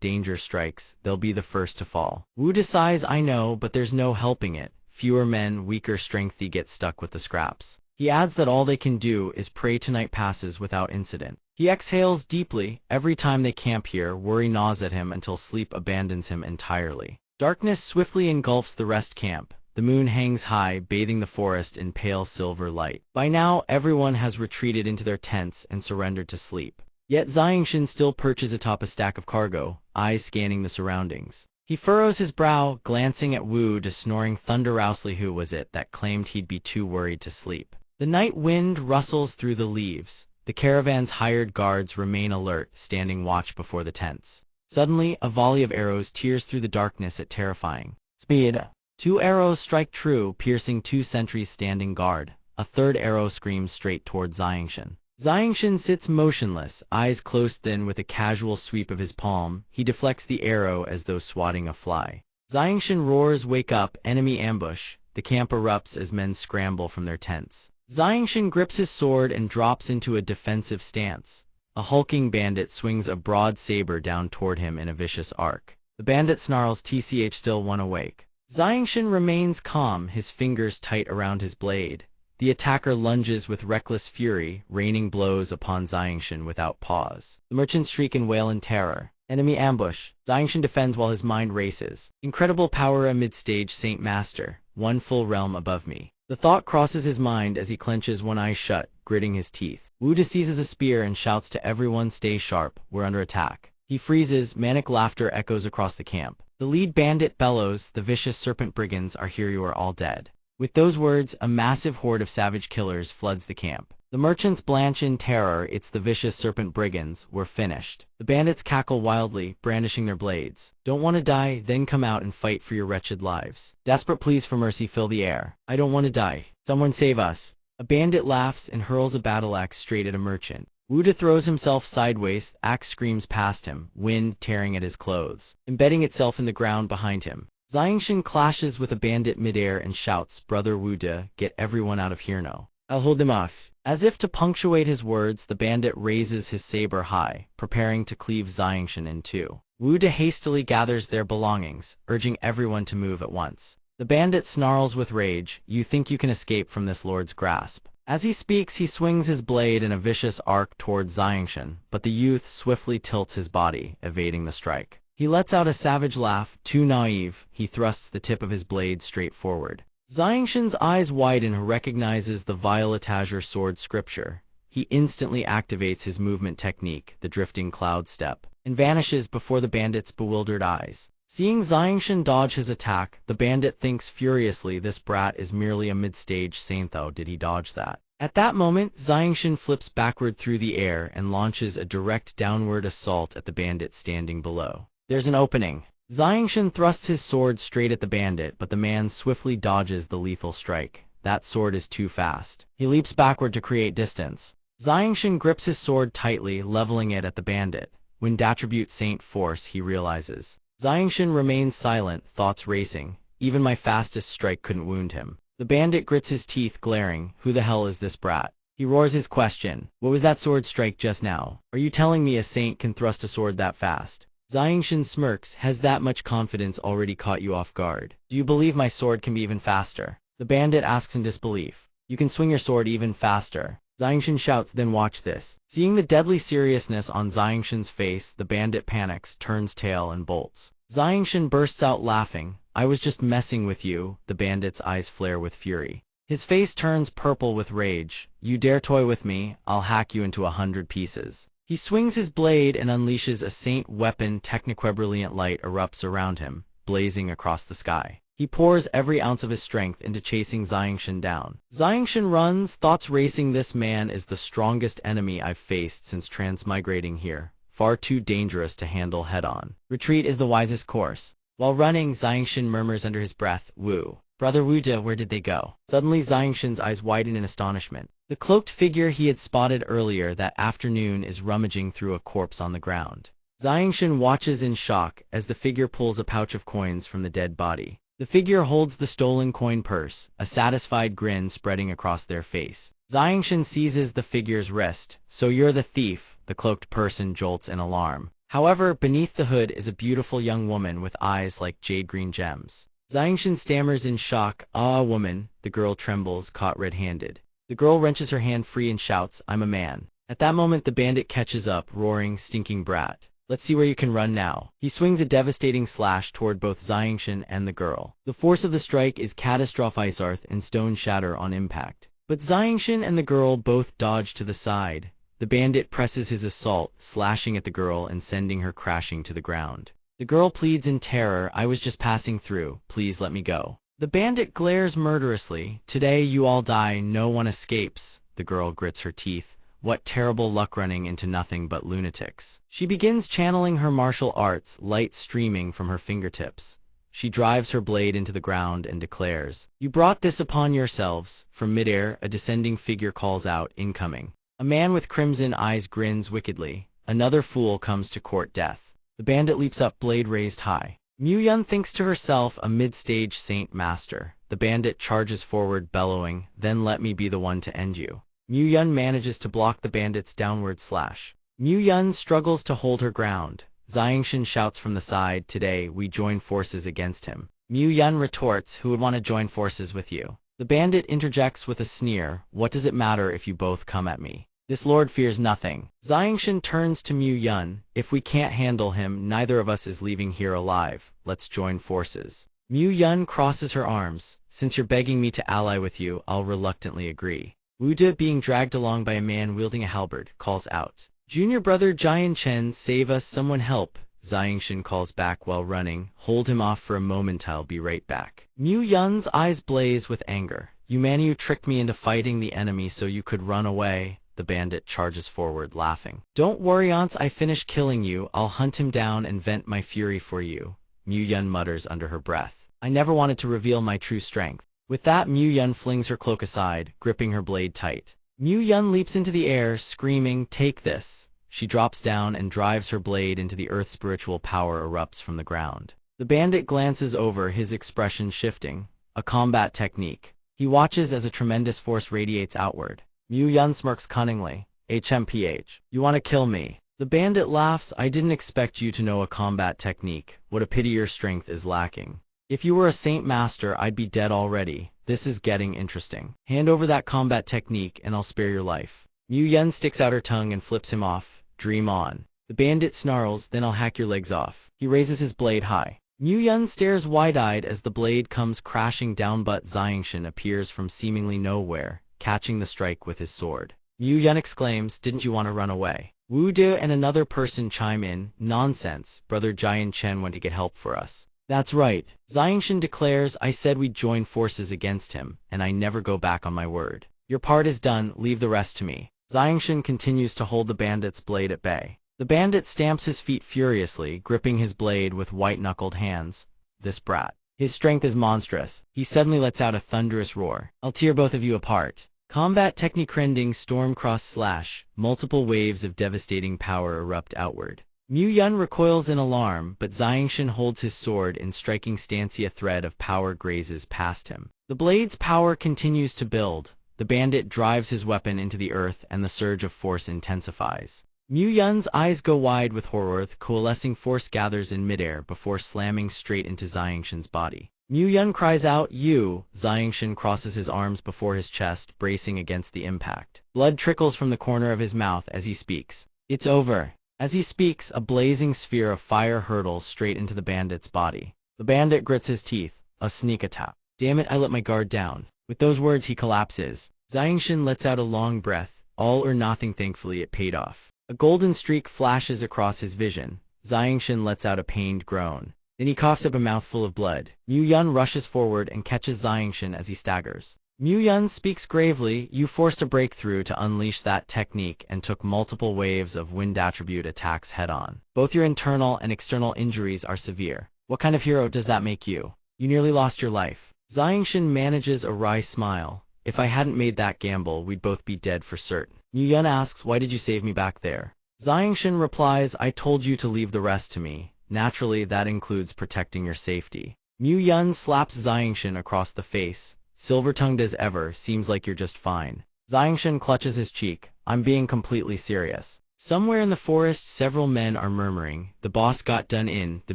danger strikes, they'll be the first to fall. Wu sighs, I know, but there's no helping it. Fewer men, weaker strengthy get stuck with the scraps. He adds that all they can do is pray tonight passes without incident. He exhales deeply. Every time they camp here, worry gnaws at him until sleep abandons him entirely. Darkness swiftly engulfs the rest camp. The moon hangs high, bathing the forest in pale silver light. By now, everyone has retreated into their tents and surrendered to sleep. Yet Xiangshan still perches atop a stack of cargo, eyes scanning the surroundings. He furrows his brow, glancing at Wu, snoring thunderously. Who was it that claimed he'd be too worried to sleep? The night wind rustles through the leaves. The caravan's hired guards remain alert, standing watch before the tents. Suddenly, a volley of arrows tears through the darkness at terrifying speed. 2 arrows strike true, piercing 2 sentries standing guard. A third arrow screams straight toward Xiangshan. Xiangshan sits motionless, eyes closed. Then, with a casual sweep of his palm, he deflects the arrow as though swatting a fly. Xiangshan roars, wake up, enemy ambush. The camp erupts as men scramble from their tents. Xiangshan grips his sword and drops into a defensive stance. A hulking bandit swings a broad saber down toward him in a vicious arc. The bandit snarls, "Tch, still one awake." Xiangshan remains calm, his fingers tight around his blade. The attacker lunges with reckless fury, raining blows upon Xiangshan without pause. The merchants shriek and wail in terror. Enemy ambush. Xiangshan defends while his mind races. Incredible power amid stage, Saint Master. One full realm above me. The thought crosses his mind as he clenches one eye shut, gritting his teeth. Wu seizes a spear and shouts to everyone, stay sharp, we're under attack. He freezes, manic laughter echoes across the camp. The lead bandit bellows, the vicious serpent brigands are here, you are all dead. With those words, a massive horde of savage killers floods the camp. The merchants blanch in terror, it's the vicious serpent brigands, we're finished. The bandits cackle wildly, brandishing their blades. Don't want to die? Then come out and fight for your wretched lives. Desperate pleas for mercy fill the air. I don't want to die. Someone save us. A bandit laughs and hurls a battle axe straight at a merchant. Wu throws himself sideways, axe screams past him, wind tearing at his clothes, embedding itself in the ground behind him. Xiangshan clashes with a bandit midair and shouts, Brother Wu, get everyone out of here now. I'll hold them off. As if to punctuate his words, the bandit raises his saber high, preparing to cleave Xiangshan in two. Wu hastily gathers their belongings, urging everyone to move at once. The bandit snarls with rage, you think you can escape from this lord's grasp. As he speaks, he swings his blade in a vicious arc toward Xiangshan, but the youth swiftly tilts his body, evading the strike. He lets out a savage laugh, too naive. He thrusts the tip of his blade straight forward. Xiangshan's eyes widen, recognizes the violet azure sword scripture. He instantly activates his movement technique, the drifting cloud step, and vanishes before the bandit's bewildered eyes. Seeing Xiangshan dodge his attack, the bandit thinks furiously, this brat is merely a mid-stage saint. Though did he dodge that? At that moment, Xiangshan flips backward through the air and launches a direct downward assault at the bandit standing below. There's an opening. Xiangshan thrusts his sword straight at the bandit, but the man swiftly dodges the lethal strike. That sword is too fast. He leaps backward to create distance. Xiangshan grips his sword tightly, leveling it at the bandit. When d'attribute saint force, he realizes. Xiangshan remains silent, thoughts racing. Even my fastest strike couldn't wound him. The bandit grits his teeth, glaring. Who the hell is this brat? He roars his question. What was that sword strike just now? Are you telling me a saint can thrust a sword that fast? Xiangshan smirks. Has that much confidence already caught you off guard? Do you believe my sword can be even faster? The bandit asks in disbelief. You can swing your sword even faster. Xiangshan shouts, then watch this. Seeing the deadly seriousness on Xiangshan's face, the bandit panics, turns tail and bolts. Xiangshan bursts out laughing. I was just messing with you. The bandit's eyes flare with fury. His face turns purple with rage. You dare toy with me, I'll hack you into 100 pieces. He swings his blade and unleashes a saint weapon. Techniquebrilliant light erupts around him, blazing across the sky. He pours every ounce of his strength into chasing Xiangshan down. Xiangshan runs, thoughts racing. This man is the strongest enemy I've faced since transmigrating here. Far too dangerous to handle head-on. Retreat is the wisest course. While running, Xiangshan murmurs under his breath, Wu. Brother Wu, where did they go? Suddenly Xiangshan's eyes widen in astonishment. The cloaked figure he had spotted earlier that afternoon is rummaging through a corpse on the ground. Xiangshan watches in shock as the figure pulls a pouch of coins from the dead body. The figure holds the stolen coin purse, a satisfied grin spreading across their face. Xiangshan seizes the figure's wrist. "So you're the thief," the cloaked person jolts in alarm. However, beneath the hood is a beautiful young woman with eyes like jade-green gems. Xiangshan stammers in shock. "Ah, woman," the girl trembles, caught red-handed. The girl wrenches her hand free and shouts, "I'm a man." At that moment the bandit catches up, roaring, "Stinking brat. Let's see where you can run now." He swings a devastating slash toward both Xiangshan and the girl. The force of the strike is catastrophic, earth and stone shatter on impact. But Xiangshan and the girl both dodge to the side. The bandit presses his assault, slashing at the girl and sending her crashing to the ground. The girl pleads in terror, "I was just passing through, please let me go." The bandit glares murderously. "Today you all die, no one escapes." The girl grits her teeth. What terrible luck running into nothing but lunatics. She begins channeling her martial arts, light streaming from her fingertips. She drives her blade into the ground and declares, "You brought this upon yourselves." From midair, a descending figure calls out, "Incoming." A man with crimson eyes grins wickedly. Another fool comes to court death. The bandit leaps up, blade raised high. Mu Yun thinks to herself, a mid-stage saint master. The bandit charges forward, bellowing, "Then let me be the one to end you." Mu Yun manages to block the bandit's downward slash. Mu Yun struggles to hold her ground. Xiangshan shouts from the side, "Today, we join forces against him." Mu Yun retorts, "Who would want to join forces with you?" The bandit interjects with a sneer, "What does it matter if you both come at me? This lord fears nothing." Xiangshan turns to Mu Yun, "If we can't handle him, neither of us is leaving here alive. Let's join forces." Mu Yun crosses her arms. "Since you're begging me to ally with you, I'll reluctantly agree." Wu De, being dragged along by a man wielding a halberd, calls out, "Junior brother Jian Chen, save us, someone help." Xiangshan calls back while running, "Hold him off for a moment, I'll be right back." Mu Yun's eyes blaze with anger. "You man, you tricked me into fighting the enemy so you could run away." The bandit charges forward, laughing. "Don't worry, once I finish killing you, I'll hunt him down and vent my fury for you." Mu Yun mutters under her breath, "I never wanted to reveal my true strength." With that, Mu Yun flings her cloak aside, gripping her blade tight. Mu Yun leaps into the air, screaming, "Take this!" She drops down and drives her blade into the earth. Spiritual power erupts from the ground. The bandit glances over, his expression shifting. A combat technique. He watches as a tremendous force radiates outward. Mu Yun smirks cunningly. "HMPH. You want to kill me?" The bandit laughs, "I didn't expect you to know a combat technique. What a pity your strength is lacking. If you were a saint master, I'd be dead already. This is getting interesting. Hand over that combat technique and I'll spare your life." Mu Yun sticks out her tongue and flips him off. "Dream on." The bandit snarls, "Then I'll hack your legs off." He raises his blade high. Mu Yun stares wide-eyed as the blade comes crashing down, but Xiangshan appears from seemingly nowhere, catching the strike with his sword. Mu Yun exclaims, "Didn't you want to run away?" Wu De and another person chime in, "Nonsense, brother Jian Chen went to get help for us." "That's right." Xiangshan declares, "I said we'd join forces against him, and I never go back on my word. Your part is done, leave the rest to me." Xiangshan continues to hold the bandit's blade at bay. The bandit stamps his feet furiously, gripping his blade with white-knuckled hands. This brat. His strength is monstrous. He suddenly lets out a thunderous roar. "I'll tear both of you apart." Combat technique rending storm cross slash. Multiple waves of devastating power erupt outward. Mu Yun recoils in alarm, but Xiangshan holds his sword in striking stance. A thread of power grazes past him. The blade's power continues to build. The bandit drives his weapon into the earth and the surge of force intensifies. Mu Yun's eyes go wide with horror. The coalescing force gathers in midair before slamming straight into Xiangshan's body. Mu Yun cries out, "You!" Xiangshan crosses his arms before his chest, bracing against the impact. Blood trickles from the corner of his mouth as he speaks. "It's over." As he speaks, a blazing sphere of fire hurtles straight into the bandit's body. The bandit grits his teeth. A sneak attack. "Damn it, I let my guard down." With those words, he collapses. Xiangshan lets out a long breath. All or nothing. Thankfully, it paid off. A golden streak flashes across his vision. Xiangshan lets out a pained groan. Then he coughs up a mouthful of blood. Mu Yun rushes forward and catches Xiangshan as he staggers. Mu Yun speaks gravely, "You forced a breakthrough to unleash that technique and took multiple waves of wind attribute attacks head-on. Both your internal and external injuries are severe. What kind of hero does that make you? You nearly lost your life." Xiangshan manages a wry smile. "If I hadn't made that gamble, we'd both be dead for certain." Mu Yun asks, "Why did you save me back there?" Xiangshan replies, I told you to leave the rest to me. Naturally, that includes protecting your safety. Mu Yun slaps Xiangshan across the face. Silver-tongued as ever, seems like you're just fine. Xiangshan clutches his cheek. I'm being completely serious. Somewhere in the forest, several men are murmuring. The boss got done in, the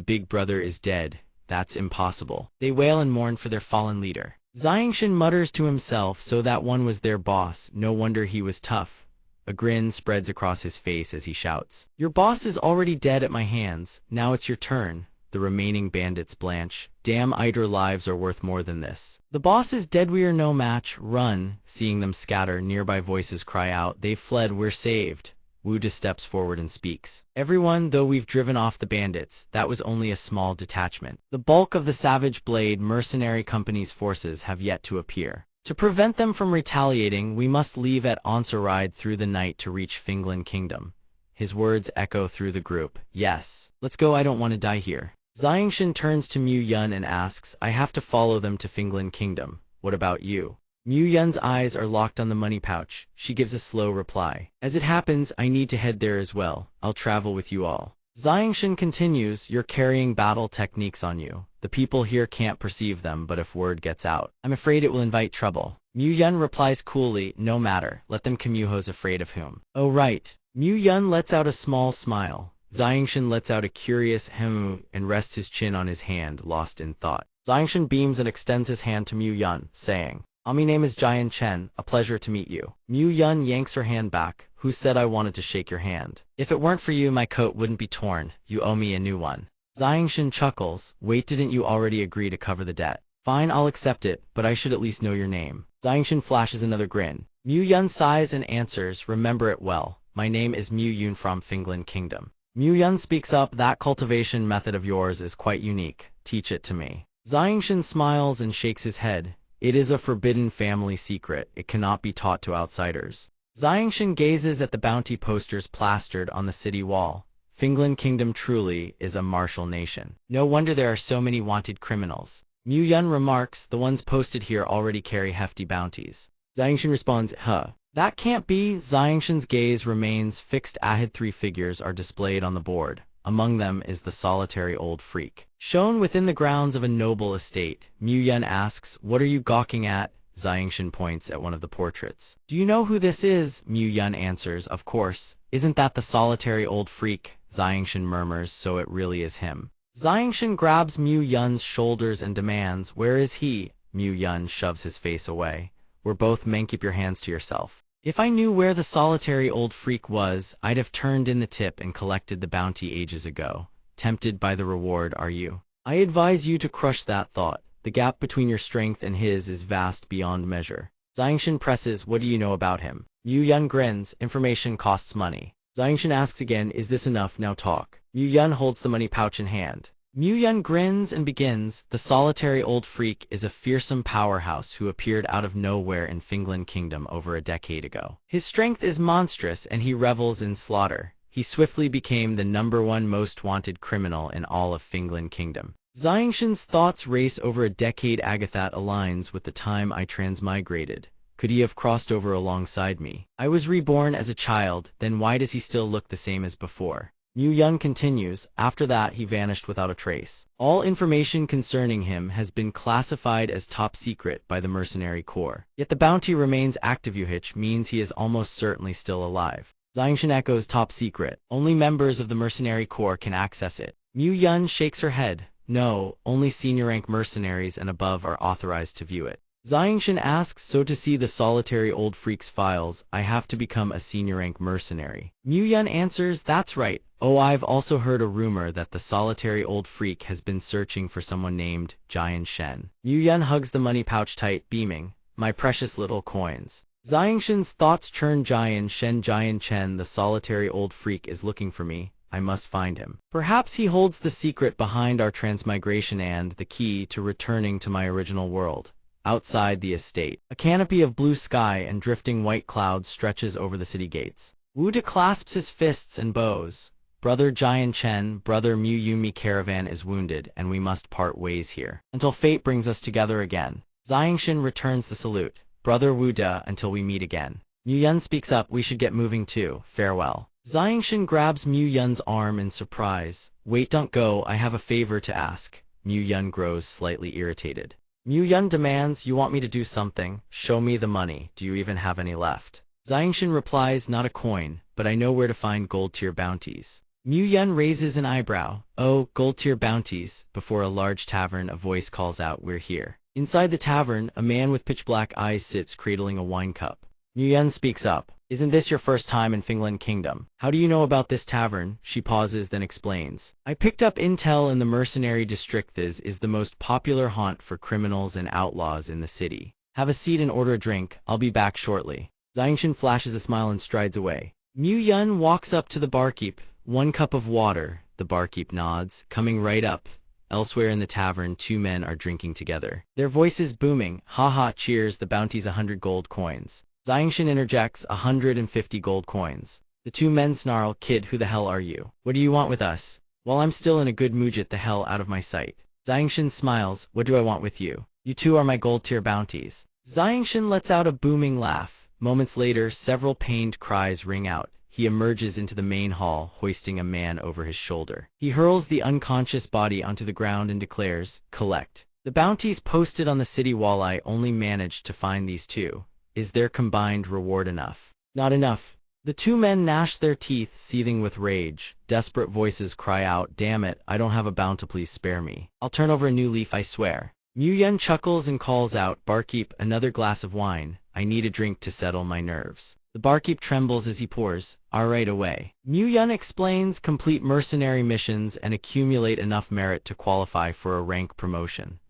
big brother is dead. That's impossible. They wail and mourn for their fallen leader. Xiangshan mutters to himself, so that one was their boss, no wonder he was tough. A grin spreads across his face as he shouts. Your boss is already dead at my hands, now it's your turn. The remaining bandits blanch. Damn, either lives are worth more than this. The boss is dead, we are no match, run. Seeing them scatter, nearby voices cry out, they've fled, we're saved. Wuda steps forward and speaks. Everyone, though we've driven off the bandits, that was only a small detachment. The bulk of the Savage Blade Mercenary Company's forces have yet to appear. To prevent them from retaliating, we must leave at Onseride through the night to reach Finland Kingdom. His words echo through the group. Yes. Let's go, I don't want to die here. Xiangshan turns to Mu Yun and asks, I have to follow them to Finland Kingdom. What about you? Mu Yun's eyes are locked on the money pouch. She gives a slow reply. As it happens, I need to head there as well. I'll travel with you all. Xiangshan continues, you're carrying battle techniques on you. The people here can't perceive them, but if word gets out, I'm afraid it will invite trouble. Mu Yun replies coolly, no matter, let them come, who's afraid of whom. Oh right. Mu Yun lets out a small smile. Xiangshan lets out a curious hem and rests his chin on his hand, lost in thought. Xiangshan beams and extends his hand to Mu Yun, saying, my name is Jian Chen, a pleasure to meet you. Mu Yun yanks her hand back. Who said I wanted to shake your hand? If it weren't for you, my coat wouldn't be torn. You owe me a new one. Xiangshan chuckles. Wait, didn't you already agree to cover the debt? Fine, I'll accept it, but I should at least know your name. Xiangshan flashes another grin. Mu Yun sighs and answers, remember it well. My name is Mu Yun from Finland Kingdom. Mu Yun speaks up, that cultivation method of yours is quite unique. Teach it to me. Xiangshan smiles and shakes his head. It is a forbidden family secret. It cannot be taught to outsiders. Xiangshan gazes at the bounty posters plastered on the city wall. Finland Kingdom truly is a martial nation. No wonder there are so many wanted criminals. Mu Yun remarks, the ones posted here already carry hefty bounties. Xiangshan responds, huh. That can't be. Xiangshan's gaze remains fixed. Ahead, 3 figures are displayed on the board. Among them is the solitary old freak. Shown within the grounds of a noble estate, Mu Yun asks, what are you gawking at? Xiangshan points at one of the portraits. Do you know who this is? Mu Yun answers, of course. Isn't that the solitary old freak? Xiangshan murmurs, so it really is him. Xiangshan grabs Mu Yun's shoulders and demands, where is he? Mu Yun shoves his face away. We're both men, keep your hands to yourself. If I knew where the solitary old freak was, I'd have turned in the tip and collected the bounty ages ago. Tempted by the reward, are you? I advise you to crush that thought. The gap between your strength and his is vast beyond measure. Xiangshan presses, what do you know about him? Mu Yun grins, information costs money. Xiangshan asks again, is this enough? Now talk. Mu Yun holds the money pouch in hand. Mu Yun grins and begins, the solitary old freak is a fearsome powerhouse who appeared out of nowhere in Finland Kingdom over a decade ago. His strength is monstrous and he revels in slaughter. He swiftly became the #1 most wanted criminal in all of Finland Kingdom. Xiangshan's thoughts race over a decade. Agathat aligns with the time I transmigrated. Could he have crossed over alongside me? I was reborn as a child, then why does he still look the same as before? Mu Yun continues, after that he vanished without a trace. All information concerning him has been classified as top secret by the Mercenary Corps. Yet the bounty remains active, which means he is almost certainly still alive. Xiangshan echoes, top secret. Only members of the Mercenary Corps can access it. Mu Yun shakes her head. No, only senior rank mercenaries and above are authorized to view it. Xiangshan asks, so to see the solitary old freak's files, I have to become a senior rank mercenary. Mu Yun answers, that's right. Oh, I've also heard a rumor that the solitary old freak has been searching for someone named Jian Chen. Mu Yun hugs the money pouch tight, beaming, my precious little coins. Xiangshan's thoughts churn. Jian Chen, the solitary old freak is looking for me. I must find him. Perhaps he holds the secret behind our transmigration and the key to returning to my original world. Outside the estate, a canopy of blue sky and drifting white clouds stretches over the city gates. Wuda clasps his fists and bows. Brother Jian Chen, brother Mu Yumi caravan is wounded, and we must part ways here, until fate brings us together again. Xiangshan returns the salute. Brother Wuda, until we meet again. Mu Yun speaks up, we should get moving too, farewell. Xiangshan grabs Mu Yun's arm in surprise. Wait, don't go, I have a favor to ask. Mu Yun grows slightly irritated. Mu Yun demands, you want me to do something? Show me the money, do you even have any left? Xiangshan replies, not a coin, but I know where to find gold-tier bounties. Mu Yun raises an eyebrow. Oh, gold-tier bounties. Before a large tavern, a voice calls out, we're here. Inside the tavern, a man with pitch-black eyes sits cradling a wine cup. Mu Yun speaks up. Isn't this your first time in Finglan Kingdom? How do you know about this tavern? She pauses, then explains. I picked up intel in the mercenary district. This is the most popular haunt for criminals and outlaws in the city. Have a seat and order a drink. I'll be back shortly. Xiangshan flashes a smile and strides away. Mu Yun walks up to the barkeep. 1 cup of water. The barkeep nods, coming right up. Elsewhere in the tavern, 2 men are drinking together. Their voices booming. Haha, cheers, the bounty's 100 gold coins. Xiangshan interjects, 150 gold coins. The 2 men snarl, kid, who the hell are you? What do you want with us? While I'm still in a good mood, get the hell out of my sight. Xiangshan smiles, what do I want with you? You 2 are my gold-tier bounties. Xiangshan lets out a booming laugh. Moments later, several pained cries ring out. He emerges into the main hall, hoisting a man over his shoulder. He hurls the unconscious body onto the ground and declares, collect. The bounties posted on the city wall. I only managed to find these 2. Is their combined reward enough? Not enough. The 2 men gnash their teeth, seething with rage. Desperate voices cry out, damn it, I don't have a bounty, please spare me. I'll turn over a new leaf, I swear. Mu Yun chuckles and calls out, barkeep, another glass of wine. I need a drink to settle my nerves. The barkeep trembles as he pours. All right, away. Mu Yun explains, complete mercenary missions and accumulate enough merit to qualify for a rank promotion.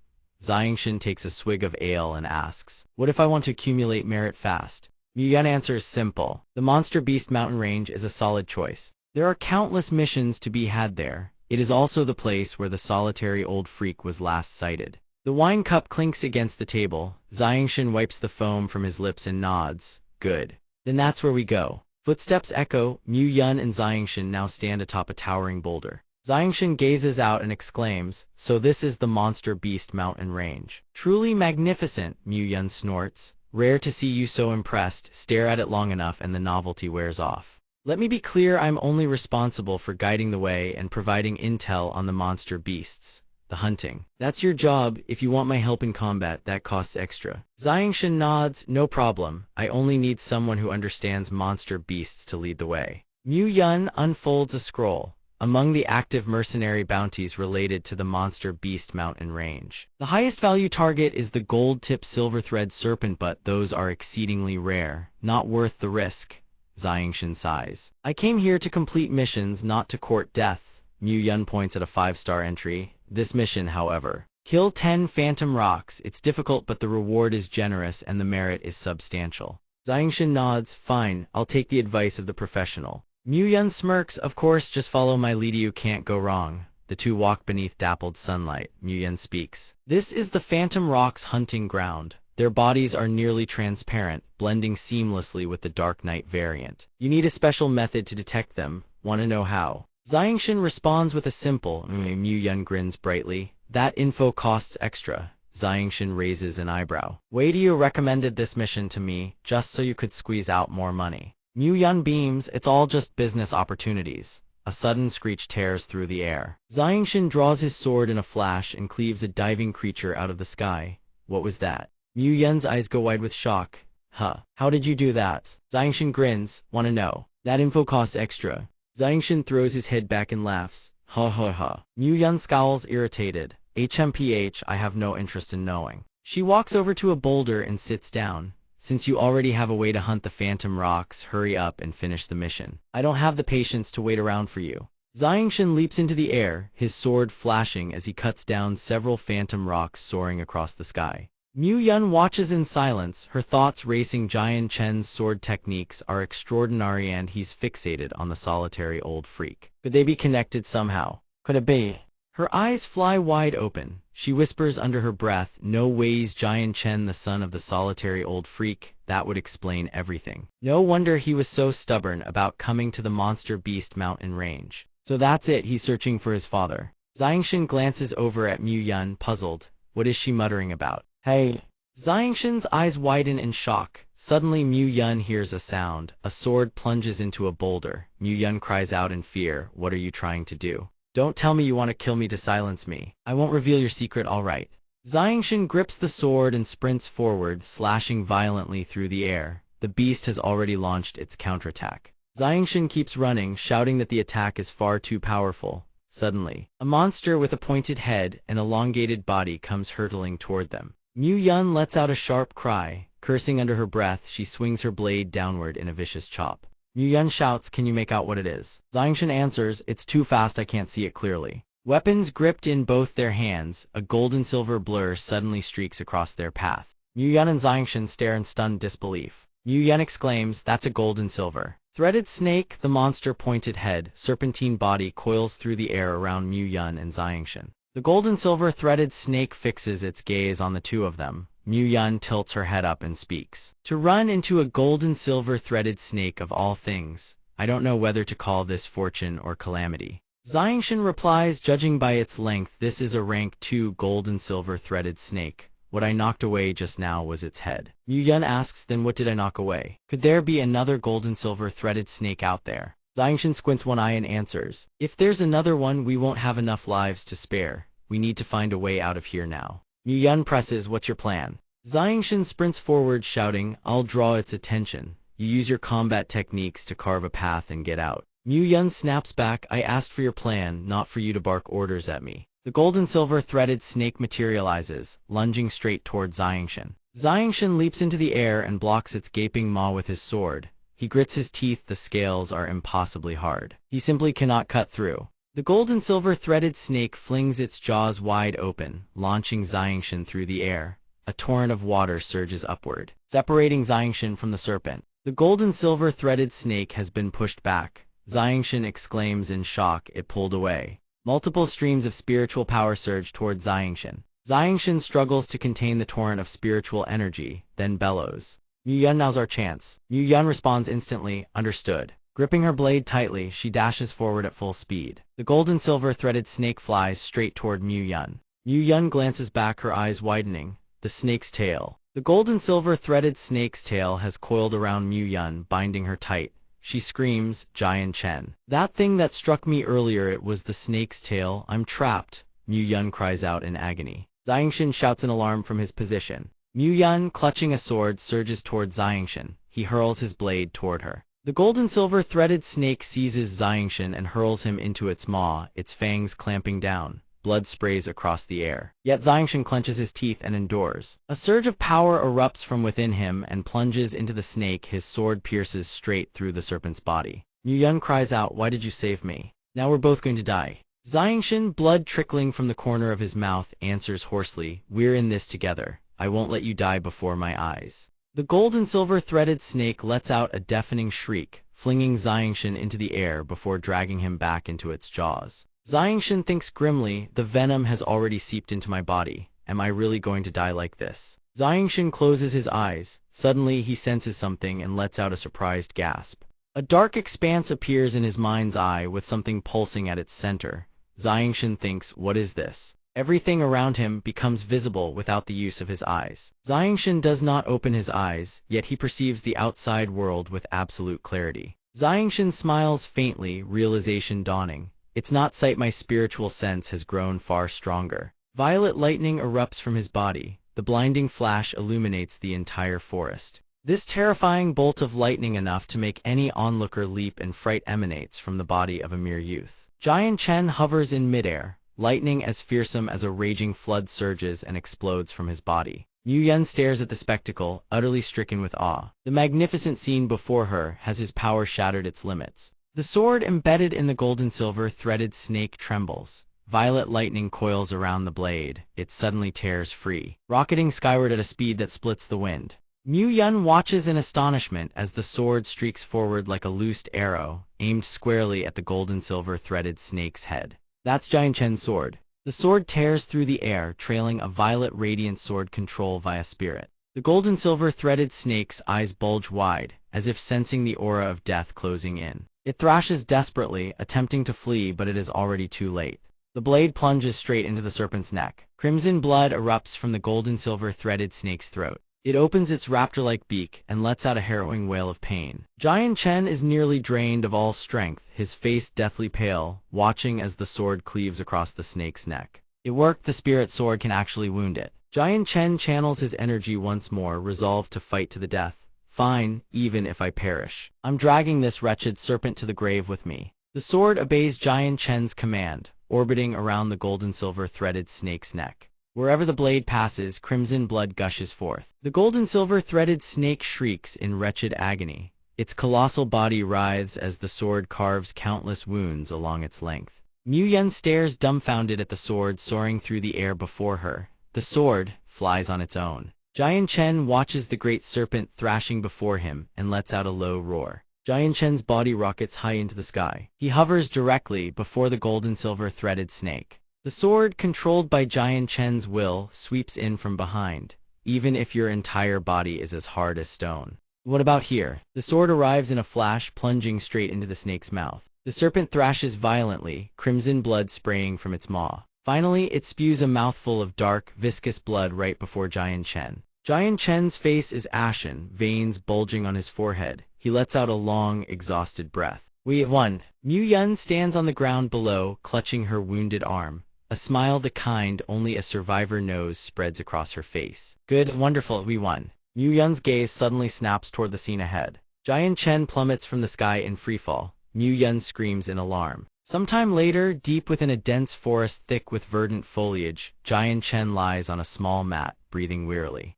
Xiangshan takes a swig of ale and asks, what if I want to accumulate merit fast? Mu Yun answers, simple. The Monster Beast Mountain Range is a solid choice. There are countless missions to be had there. It is also the place where the solitary old freak was last sighted. The wine cup clinks against the table. Xiangshan wipes the foam from his lips and nods. Good. Then that's where we go. Footsteps echo. Mu Yun and Xiangshan now stand atop a towering boulder. Xiangshan gazes out and exclaims, so this is the Monster Beast Mountain Range. Truly magnificent, Mu Yun snorts. Rare to see you so impressed. Stare at it long enough and the novelty wears off. Let me be clear, I'm only responsible for guiding the way and providing intel on the monster beasts. The hunting. That's your job. If you want my help in combat, that costs extra. Xiangshan nods, no problem. I only need someone who understands monster beasts to lead the way. Mu Yun unfolds a scroll. Among the active mercenary bounties related to the Monster Beast Mountain Range, the highest value target is the gold-tipped silver-thread serpent, but those are exceedingly rare, not worth the risk. Xiangshan sighs. I came here to complete missions, not to court death. Mu Yun points at a 5-star entry. This mission, however, kill 10 phantom rocks. It's difficult, but the reward is generous and the merit is substantial. Xiangshan nods, fine, I'll take the advice of the professional. Mu Yun smirks, of course, just follow my lead, you can't go wrong. The 2 walk beneath dappled sunlight. Mu Yun speaks. This is the Phantom Rock's hunting ground. Their bodies are nearly transparent, blending seamlessly with the Dark Knight variant. You need a special method to detect them. Want to know how? Xiangshan responds with a simple, Mu Yun grins brightly. That info costs extra. Xiangshan raises an eyebrow. Wait, you recommended this mission to me, just so you could squeeze out more money. Mu Yun beams, it's all just business opportunities. A sudden screech tears through the air. Xiangshan draws his sword in a flash and cleaves a diving creature out of the sky. What was that? Mu Yun's eyes go wide with shock. Huh, how did you do that? Xiangshan grins, wanna know. That info costs extra. Xiangshan throws his head back and laughs. Ha ha ha. Mu Yun scowls, irritated. HMPH, I have no interest in knowing. She walks over to a boulder and sits down. Since you already have a way to hunt the phantom rocks, hurry up and finish the mission. I don't have the patience to wait around for you. Xiangshan leaps into the air, his sword flashing as he cuts down several phantom rocks soaring across the sky. Mu Yun watches in silence, her thoughts racing. Jian Chen's sword techniques are extraordinary and he's fixated on the solitary old freak. Could they be connected somehow? Could it be? Her eyes fly wide open. She whispers under her breath, no ways, Jian Chen, the son of the solitary old freak. That would explain everything. No wonder he was so stubborn about coming to the Monster Beast Mountain Range. So that's it, he's searching for his father. Xiangshan glances over at Mu Yun, puzzled. What is she muttering about? Hey, Xiangshan's eyes widen in shock. Suddenly Mu Yun hears a sound. A sword plunges into a boulder. Mu Yun cries out in fear, "What are you trying to do? Don't tell me you want to kill me to silence me. I won't reveal your secret, all right." Xiangshan grips the sword and sprints forward, slashing violently through the air. The beast has already launched its counterattack. Xiangshan keeps running, shouting that the attack is far too powerful. Suddenly, a monster with a pointed head and elongated body comes hurtling toward them. Mu Yun lets out a sharp cry. Cursing under her breath, she swings her blade downward in a vicious chop. Mu Yun shouts, "Can you make out what it is?" Xiangshan answers, "It's too fast, I can't see it clearly." Weapons gripped in both their hands, a gold-and-silver blur suddenly streaks across their path. Mu Yun and Xiangshan stare in stunned disbelief. Mu Yun exclaims, "That's a gold and silver." Threaded snake, the monster pointed head, serpentine body coils through the air around Mu Yun and Xiangshan. The gold and silver threaded snake fixes its gaze on the two of them. Mu Yun tilts her head up and speaks. "To run into a gold and silver threaded snake of all things, I don't know whether to call this fortune or calamity." Xiangshan replies, "Judging by its length, this is a rank 2 gold and silver threaded snake. What I knocked away just now was its head." Mu Yun asks, "Then what did I knock away? Could there be another gold and silver threaded snake out there?" Xiangshan squints one eye and answers, "If there's another one, we won't have enough lives to spare. We need to find a way out of here now." Mu Yun presses, "What's your plan?" Xiangshan sprints forward, shouting, "I'll draw its attention. You use your combat techniques to carve a path and get out." Mu Yun snaps back, "I asked for your plan, not for you to bark orders at me." The gold and silver threaded snake materializes, lunging straight toward Xiangshan. Xiangshan leaps into the air and blocks its gaping maw with his sword. He grits his teeth, the scales are impossibly hard. He simply cannot cut through. The gold and silver threaded snake flings its jaws wide open, launching Xiangshan through the air. A torrent of water surges upward, separating Xiangshan from the serpent. The gold and silver threaded snake has been pushed back. Xiangshan exclaims in shock, it pulled away. Multiple streams of spiritual power surge toward Xiangshan. Xiangshan struggles to contain the torrent of spiritual energy, then bellows, "Mu Yun, now's our chance." Mu Yun responds instantly, "Understood." Gripping her blade tightly, she dashes forward at full speed. The gold and silver threaded snake flies straight toward Mu Yun. Mu Yun glances back, her eyes widening. The snake's tail. The gold and silver threaded snake's tail has coiled around Mu Yun, binding her tight. She screams, "Jian Chen. That thing that struck me earlier, it was the snake's tail. I'm trapped." Mu Yun cries out in agony. Xiangshan shouts in alarm from his position. Mu Yun, clutching a sword, surges toward Xiangshan. He hurls his blade toward her. The gold and silver threaded snake seizes Xiangshan and hurls him into its maw, its fangs clamping down. Blood sprays across the air. Yet Xiangshan clenches his teeth and endures. A surge of power erupts from within him and plunges into the snake. His sword pierces straight through the serpent's body. Mu Yun cries out, "Why did you save me? Now we're both going to die." Xiangshan, blood trickling from the corner of his mouth, answers hoarsely, "We're in this together. I won't let you die before my eyes." The gold and silver threaded snake lets out a deafening shriek, flinging Xiangshan into the air before dragging him back into its jaws. Xiangshan thinks grimly, "The venom has already seeped into my body. Am I really going to die like this?" Xiangshan closes his eyes. Suddenly he senses something and lets out a surprised gasp. A dark expanse appears in his mind's eye with something pulsing at its center. Xiangshan thinks, "What is this?" Everything around him becomes visible without the use of his eyes. Xiangshan does not open his eyes, yet he perceives the outside world with absolute clarity. Xiangshan smiles faintly, realization dawning. It's not sight, my spiritual sense has grown far stronger. Violet lightning erupts from his body. The blinding flash illuminates the entire forest. This terrifying bolt of lightning enough to make any onlooker leap and fright emanates from the body of a mere youth. Jian Chen hovers in midair. Lightning as fearsome as a raging flood surges and explodes from his body. Mu Yun stares at the spectacle, utterly stricken with awe. The magnificent scene before her has his power shattered its limits. The sword embedded in the gold and silver threaded snake trembles. Violet lightning coils around the blade. It suddenly tears free, rocketing skyward at a speed that splits the wind. Mu Yun watches in astonishment as the sword streaks forward like a loosed arrow, aimed squarely at the gold and silver threaded snake's head. That's Jian Chen's sword. The sword tears through the air, trailing a violet radiant sword control via spirit. The gold and silver threaded snake's eyes bulge wide, as if sensing the aura of death closing in. It thrashes desperately, attempting to flee, but it is already too late. The blade plunges straight into the serpent's neck. Crimson blood erupts from the gold-and-silver threaded snake's throat. It opens its raptor-like beak and lets out a harrowing wail of pain. Jian Chen is nearly drained of all strength, his face deathly pale, watching as the sword cleaves across the snake's neck. It worked, the spirit sword can actually wound it. Jian Chen channels his energy once more, resolved to fight to the death. Fine, even if I perish. I'm dragging this wretched serpent to the grave with me. The sword obeys Jian Chen's command, orbiting around the gold-and-silver threaded snake's neck. Wherever the blade passes, crimson blood gushes forth. The gold-and-silver threaded snake shrieks in wretched agony. Its colossal body writhes as the sword carves countless wounds along its length. Mu Yun stares dumbfounded at the sword soaring through the air before her. The sword flies on its own. Jian Chen watches the great serpent thrashing before him and lets out a low roar. Jian Chen's body rockets high into the sky. He hovers directly before the gold-and-silver threaded snake. The sword, controlled by Jian Chen's will, sweeps in from behind, even if your entire body is as hard as stone. What about here? The sword arrives in a flash, plunging straight into the snake's mouth. The serpent thrashes violently, crimson blood spraying from its maw. Finally, it spews a mouthful of dark, viscous blood right before Jian Chen. Jian Chen's face is ashen, veins bulging on his forehead. He lets out a long, exhausted breath. We have won. Mu Yun stands on the ground below, clutching her wounded arm. A smile the kind only a survivor knows spreads across her face. Good, wonderful, we won. Mu Yun's gaze suddenly snaps toward the scene ahead. Jian Chen plummets from the sky in freefall. Mu Yun screams in alarm. Sometime later, deep within a dense forest thick with verdant foliage, Jian Chen lies on a small mat, breathing wearily.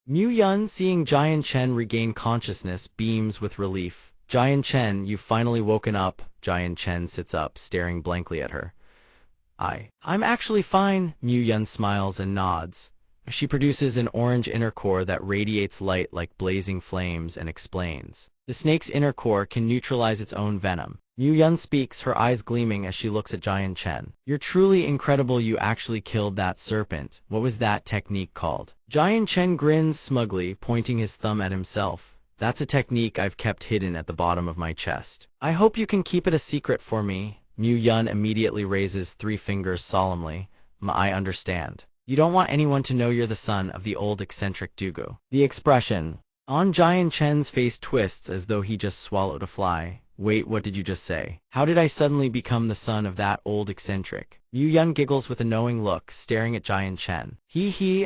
Mu Yun, seeing Jian Chen regain consciousness, beams with relief. Jian Chen, you've finally woken up. Jian Chen sits up, staring blankly at her. I'm actually fine. Mu Yun smiles and nods. She produces an orange inner core that radiates light like blazing flames and explains. The snake's inner core can neutralize its own venom. Mu Yun speaks, her eyes gleaming as she looks at Jian Chen. You're truly incredible, you actually killed that serpent. What was that technique called? Jian Chen grins smugly, pointing his thumb at himself. That's a technique I've kept hidden at the bottom of my chest. I hope you can keep it a secret for me. Mu Yun immediately raises 3 fingers solemnly. I understand. You don't want anyone to know you're the son of the old eccentric Dugu. The expression on Jian Chen's face twists as though he just swallowed a fly. Wait, what did you just say? How did I suddenly become the son of that old eccentric? Mu Yun giggles with a knowing look, staring at Jian Chen.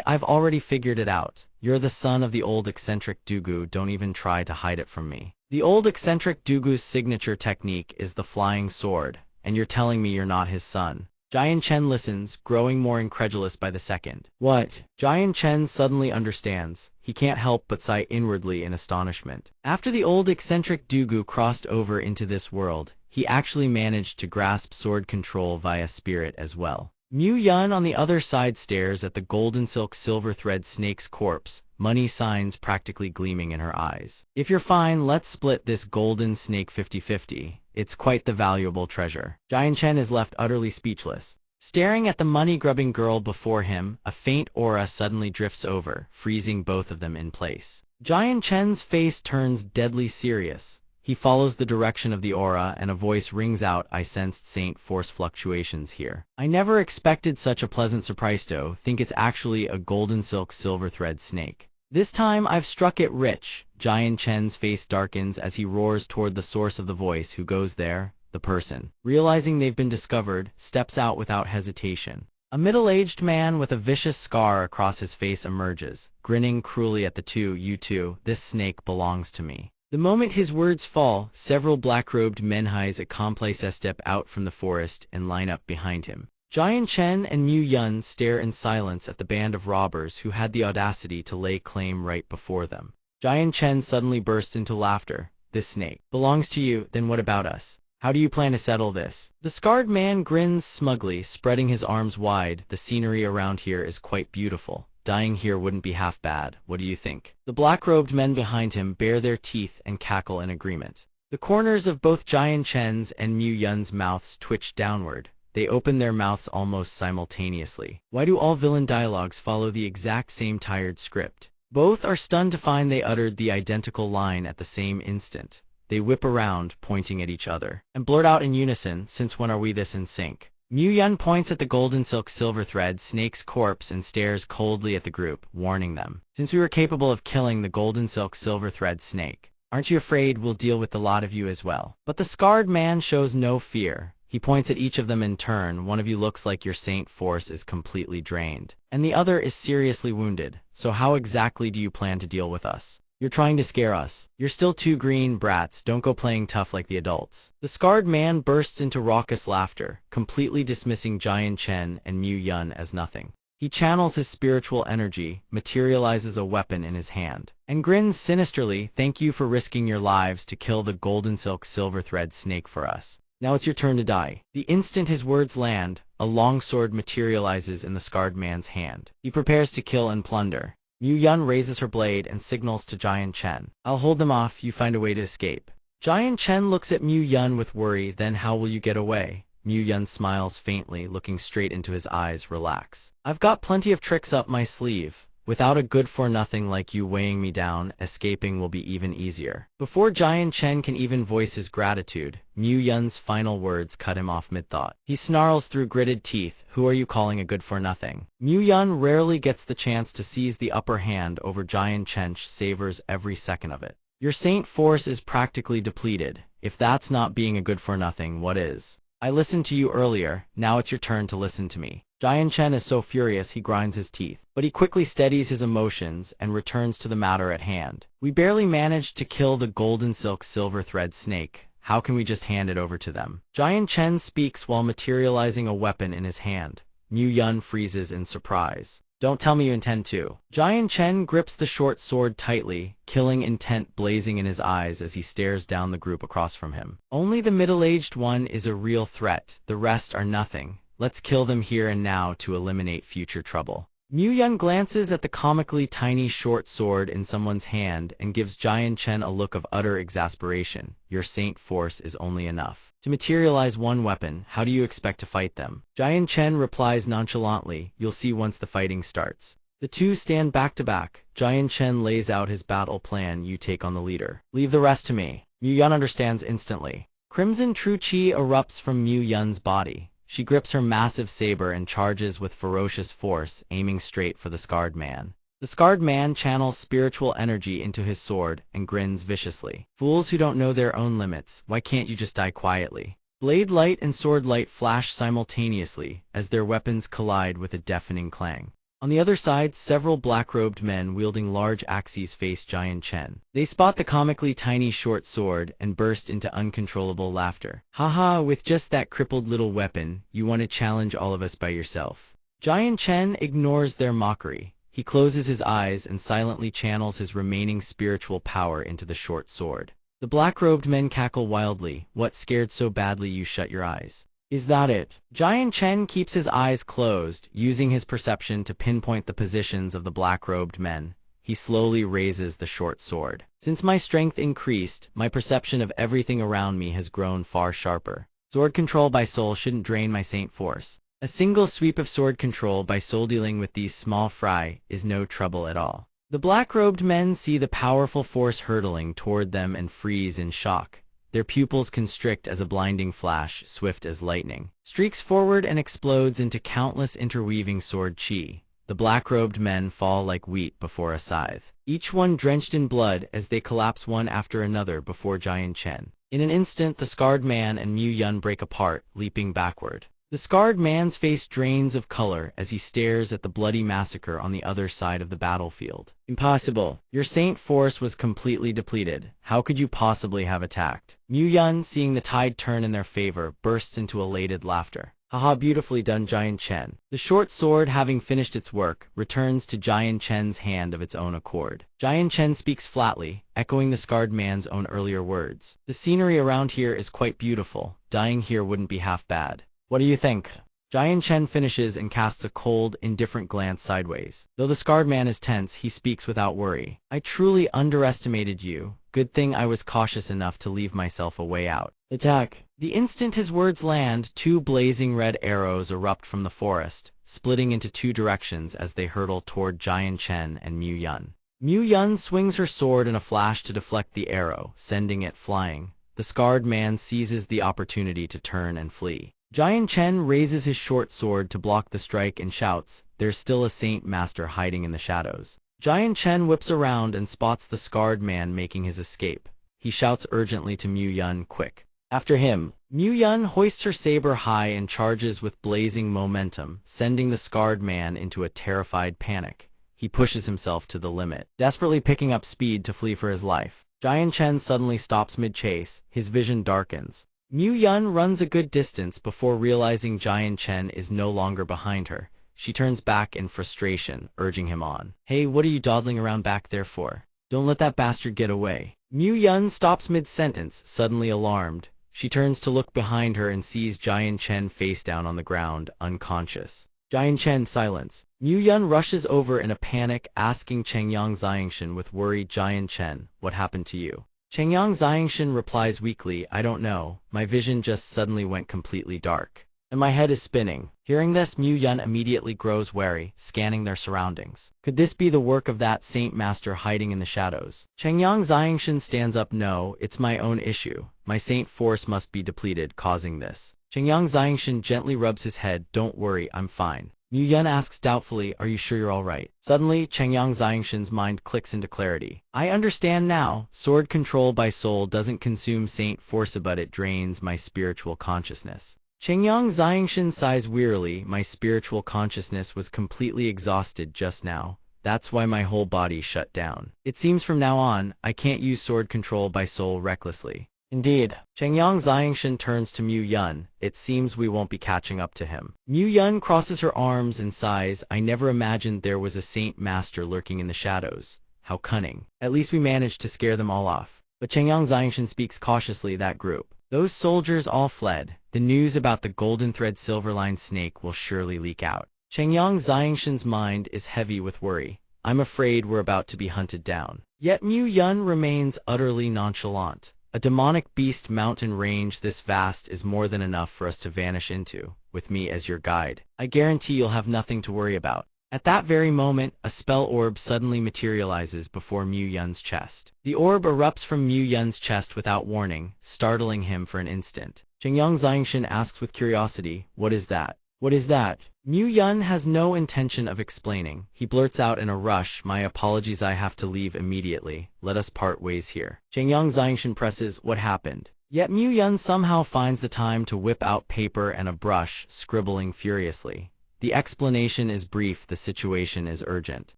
I've already figured it out. You're the son of the old eccentric Dugu, don't even try to hide it from me. The old eccentric Dugu's signature technique is the flying sword, and you're telling me you're not his son. Jian Chen listens, growing more incredulous by the second. What? Jian Chen suddenly understands. He can't help but sigh inwardly in astonishment. After the old eccentric Dugu crossed over into this world, he actually managed to grasp sword control via spirit as well. Mu Yun on the other side stares at the golden silk silver thread snake's corpse, money signs practically gleaming in her eyes. If you're fine, let's split this golden snake 50-50. It's quite the valuable treasure. Jian Chen is left utterly speechless. Staring at the money-grubbing girl before him, a faint aura suddenly drifts over, freezing both of them in place. Jian Chen's face turns deadly serious. He follows the direction of the aura and a voice rings out, I sensed Saint Force fluctuations here. I never expected such a pleasant surprise though, think it's actually a golden silk silver thread snake. This time I've struck it rich. Jian Chen's face darkens as he roars toward the source of the voice. Who goes there? The person, realizing they've been discovered, steps out without hesitation. A middle-aged man with a vicious scar across his face emerges, grinning cruelly at the two. You two, this snake belongs to me. The moment his words fall, several black-robed menhais accomplices step out from the forest and line up behind him. Jian Chen and Mu Yun stare in silence at the band of robbers who had the audacity to lay claim right before them. Jian Chen suddenly bursts into laughter. This snake belongs to you, then what about us? How do you plan to settle this? The scarred man grins smugly, spreading his arms wide. The scenery around here is quite beautiful. Dying here wouldn't be half bad. What do you think? The black-robed men behind him bare their teeth and cackle in agreement. The corners of both Jian Chen's and Mu Yun's mouths twitch downward. They open their mouths almost simultaneously. Why do all villain dialogues follow the exact same tired script? Both are stunned to find they uttered the identical line at the same instant. They whip around, pointing at each other, and blurt out in unison, since when are we this in sync? Mu Yun points at the golden silk silver thread snake's corpse and stares coldly at the group, warning them. Since we were capable of killing the golden silk silver thread snake, aren't you afraid we'll deal with the lot of you as well? But the scarred man shows no fear. He points at each of them in turn. One of you looks like your saint force is completely drained, and the other is seriously wounded. So how exactly do you plan to deal with us? You're trying to scare us. You're still two green brats, don't go playing tough like the adults. The scarred man bursts into raucous laughter, completely dismissing Jian Chen and Mu Yun as nothing. He channels his spiritual energy, materializes a weapon in his hand, and grins sinisterly. Thank you for risking your lives to kill the golden silk silver thread snake for us. Now it's your turn to die. The instant his words land, a long sword materializes in the scarred man's hand. He prepares to kill and plunder. Mu Yun raises her blade and signals to Jian Chen. I'll hold them off, you find a way to escape. Jian Chen looks at Mu Yun with worry. Then how will you get away? Mu Yun smiles faintly, looking straight into his eyes. Relax. I've got plenty of tricks up my sleeve. Without a good-for-nothing like you weighing me down, escaping will be even easier. Before Jian Chen can even voice his gratitude, Mu Yun's final words cut him off mid-thought. He snarls through gritted teeth, who are you calling a good-for-nothing? Mu Yun rarely gets the chance to seize the upper hand over Jian Chen, savors every second of it. Your saint force is practically depleted. If that's not being a good-for-nothing, what is? I listened to you earlier, now it's your turn to listen to me. Jian Chen is so furious he grinds his teeth, but he quickly steadies his emotions and returns to the matter at hand. We barely managed to kill the golden silk silver thread snake. How can we just hand it over to them? Jian Chen speaks while materializing a weapon in his hand. Mu Yun freezes in surprise. Don't tell me you intend to. Jian Chen grips the short sword tightly, killing intent blazing in his eyes as he stares down the group across from him. Only the middle-aged one is a real threat. The rest are nothing. Let's kill them here and now to eliminate future trouble. Mu Yun glances at the comically tiny short sword in someone's hand and gives Jian Chen a look of utter exasperation. Your saint force is only enough to materialize one weapon. How do you expect to fight them? Jian Chen replies nonchalantly, you'll see once the fighting starts. The two stand back to back. Jian Chen lays out his battle plan. You take on the leader. Leave the rest to me. Mu Yun understands instantly. Crimson true chi erupts from Mu Yun's body. She grips her massive saber and charges with ferocious force, aiming straight for the scarred man. The scarred man channels spiritual energy into his sword and grins viciously. Fools who don't know their own limits, why can't you just die quietly? Blade light and sword light flash simultaneously as their weapons collide with a deafening clang. On the other side, several black-robed men wielding large axes face Jian Chen. They spot the comically tiny short sword and burst into uncontrollable laughter. Haha, with just that crippled little weapon, you want to challenge all of us by yourself. Jian Chen ignores their mockery. He closes his eyes and silently channels his remaining spiritual power into the short sword. The black-robed men cackle wildly. What, scared so badly you shut your eyes? Is that it? Jian Chen keeps his eyes closed, using his perception to pinpoint the positions of the black-robed men. He slowly raises the short sword. Since my strength increased, my perception of everything around me has grown far sharper. Sword control by soul shouldn't drain my saint force. A single sweep of sword control by soul dealing with these small fry is no trouble at all. The black-robed men see the powerful force hurtling toward them and freeze in shock. Their pupils constrict as a blinding flash, swift as lightning, streaks forward and explodes into countless interweaving sword chi. The black-robed men fall like wheat before a scythe, each one drenched in blood as they collapse one after another before Jian Chen. In an instant, the scarred man and Mu Yun break apart, leaping backward. The scarred man's face drains of color as he stares at the bloody massacre on the other side of the battlefield. Impossible. Your saint force was completely depleted. How could you possibly have attacked? Mu Yun, seeing the tide turn in their favor, bursts into elated laughter. Haha, beautifully done, Jian Chen. The short sword, having finished its work, returns to Jian Chen's hand of its own accord. Jian Chen speaks flatly, echoing the scarred man's own earlier words. The scenery around here is quite beautiful. Dying here wouldn't be half bad. What do you think? Jian Chen finishes and casts a cold, indifferent glance sideways. Though the scarred man is tense, he speaks without worry. I truly underestimated you. Good thing I was cautious enough to leave myself a way out. Attack! The instant his words land, two blazing red arrows erupt from the forest, splitting into two directions as they hurtle toward Jian Chen and Mu Yun. Mu Yun swings her sword in a flash to deflect the arrow, sending it flying. The scarred man seizes the opportunity to turn and flee. Jian Chen raises his short sword to block the strike and shouts, "There's still a Saint Master hiding in the shadows." Jian Chen whips around and spots the scarred man making his escape. He shouts urgently to Mu Yun, "Quick! After him!" Mu Yun hoists her saber high and charges with blazing momentum, sending the scarred man into a terrified panic. He pushes himself to the limit, desperately picking up speed to flee for his life. Jian Chen suddenly stops mid-chase, his vision darkens. Mu Yun runs a good distance before realizing Jian Chen is no longer behind her. She turns back in frustration, urging him on. "Hey, what are you dawdling around back there for? Don't let that bastard get away." Mu Yun stops mid-sentence, suddenly alarmed. She turns to look behind her and sees Jian Chen face down on the ground, unconscious. Jian Chen silence. Mu Yun rushes over in a panic, asking Chengyang Xiangshan with worried Jian Chen, "What happened to you?" Chengyang Xiangshan replies weakly, "I don't know, my vision just suddenly went completely dark. And my head is spinning." Hearing this, Mu Yun immediately grows wary, scanning their surroundings. Could this be the work of that Saint Master hiding in the shadows? Chengyang Xiangshan stands up. "No, it's my own issue. My Saint force must be depleted, causing this." Chengyang Xiangshan gently rubs his head. "Don't worry, I'm fine." Mu Yun asks doubtfully, "Are you sure you're all right?" Suddenly, Chengyang Xiangshan's mind clicks into clarity. "I understand now. Sword control by soul doesn't consume Saint force, but it drains my spiritual consciousness." Chengyang Xiangshan sighs wearily. "My spiritual consciousness was completely exhausted just now. That's why my whole body shut down. It seems from now on, I can't use sword control by soul recklessly." "Indeed." Chengyang Xiangshan turns to Mu Yun. "It seems we won't be catching up to him." Mu Yun crosses her arms and sighs. "I never imagined there was a Saint Master lurking in the shadows. How cunning. At least we managed to scare them all off." But Chengyang Xiangshan speaks cautiously. "That group. Those soldiers all fled. The news about the golden thread silverline snake will surely leak out." Chengyang Xiangshan's mind is heavy with worry. "I'm afraid we're about to be hunted down." Yet Mu Yun remains utterly nonchalant. "A demonic beast mountain range this vast is more than enough for us to vanish into, with me as your guide. I guarantee you'll have nothing to worry about." At that very moment, a spell orb suddenly materializes before Mu Yun's chest. The orb erupts from Mu Yun's chest without warning, startling him for an instant. Chengyang Xiangshan asks with curiosity, "What is that?" "What is that?" Mu Yun has no intention of explaining. He blurts out in a rush, "My apologies, I have to leave immediately. Let us part ways here." Chengyang Xiangshan presses, "What happened?" Yet Mu Yun somehow finds the time to whip out paper and a brush, scribbling furiously. The explanation is brief, the situation is urgent.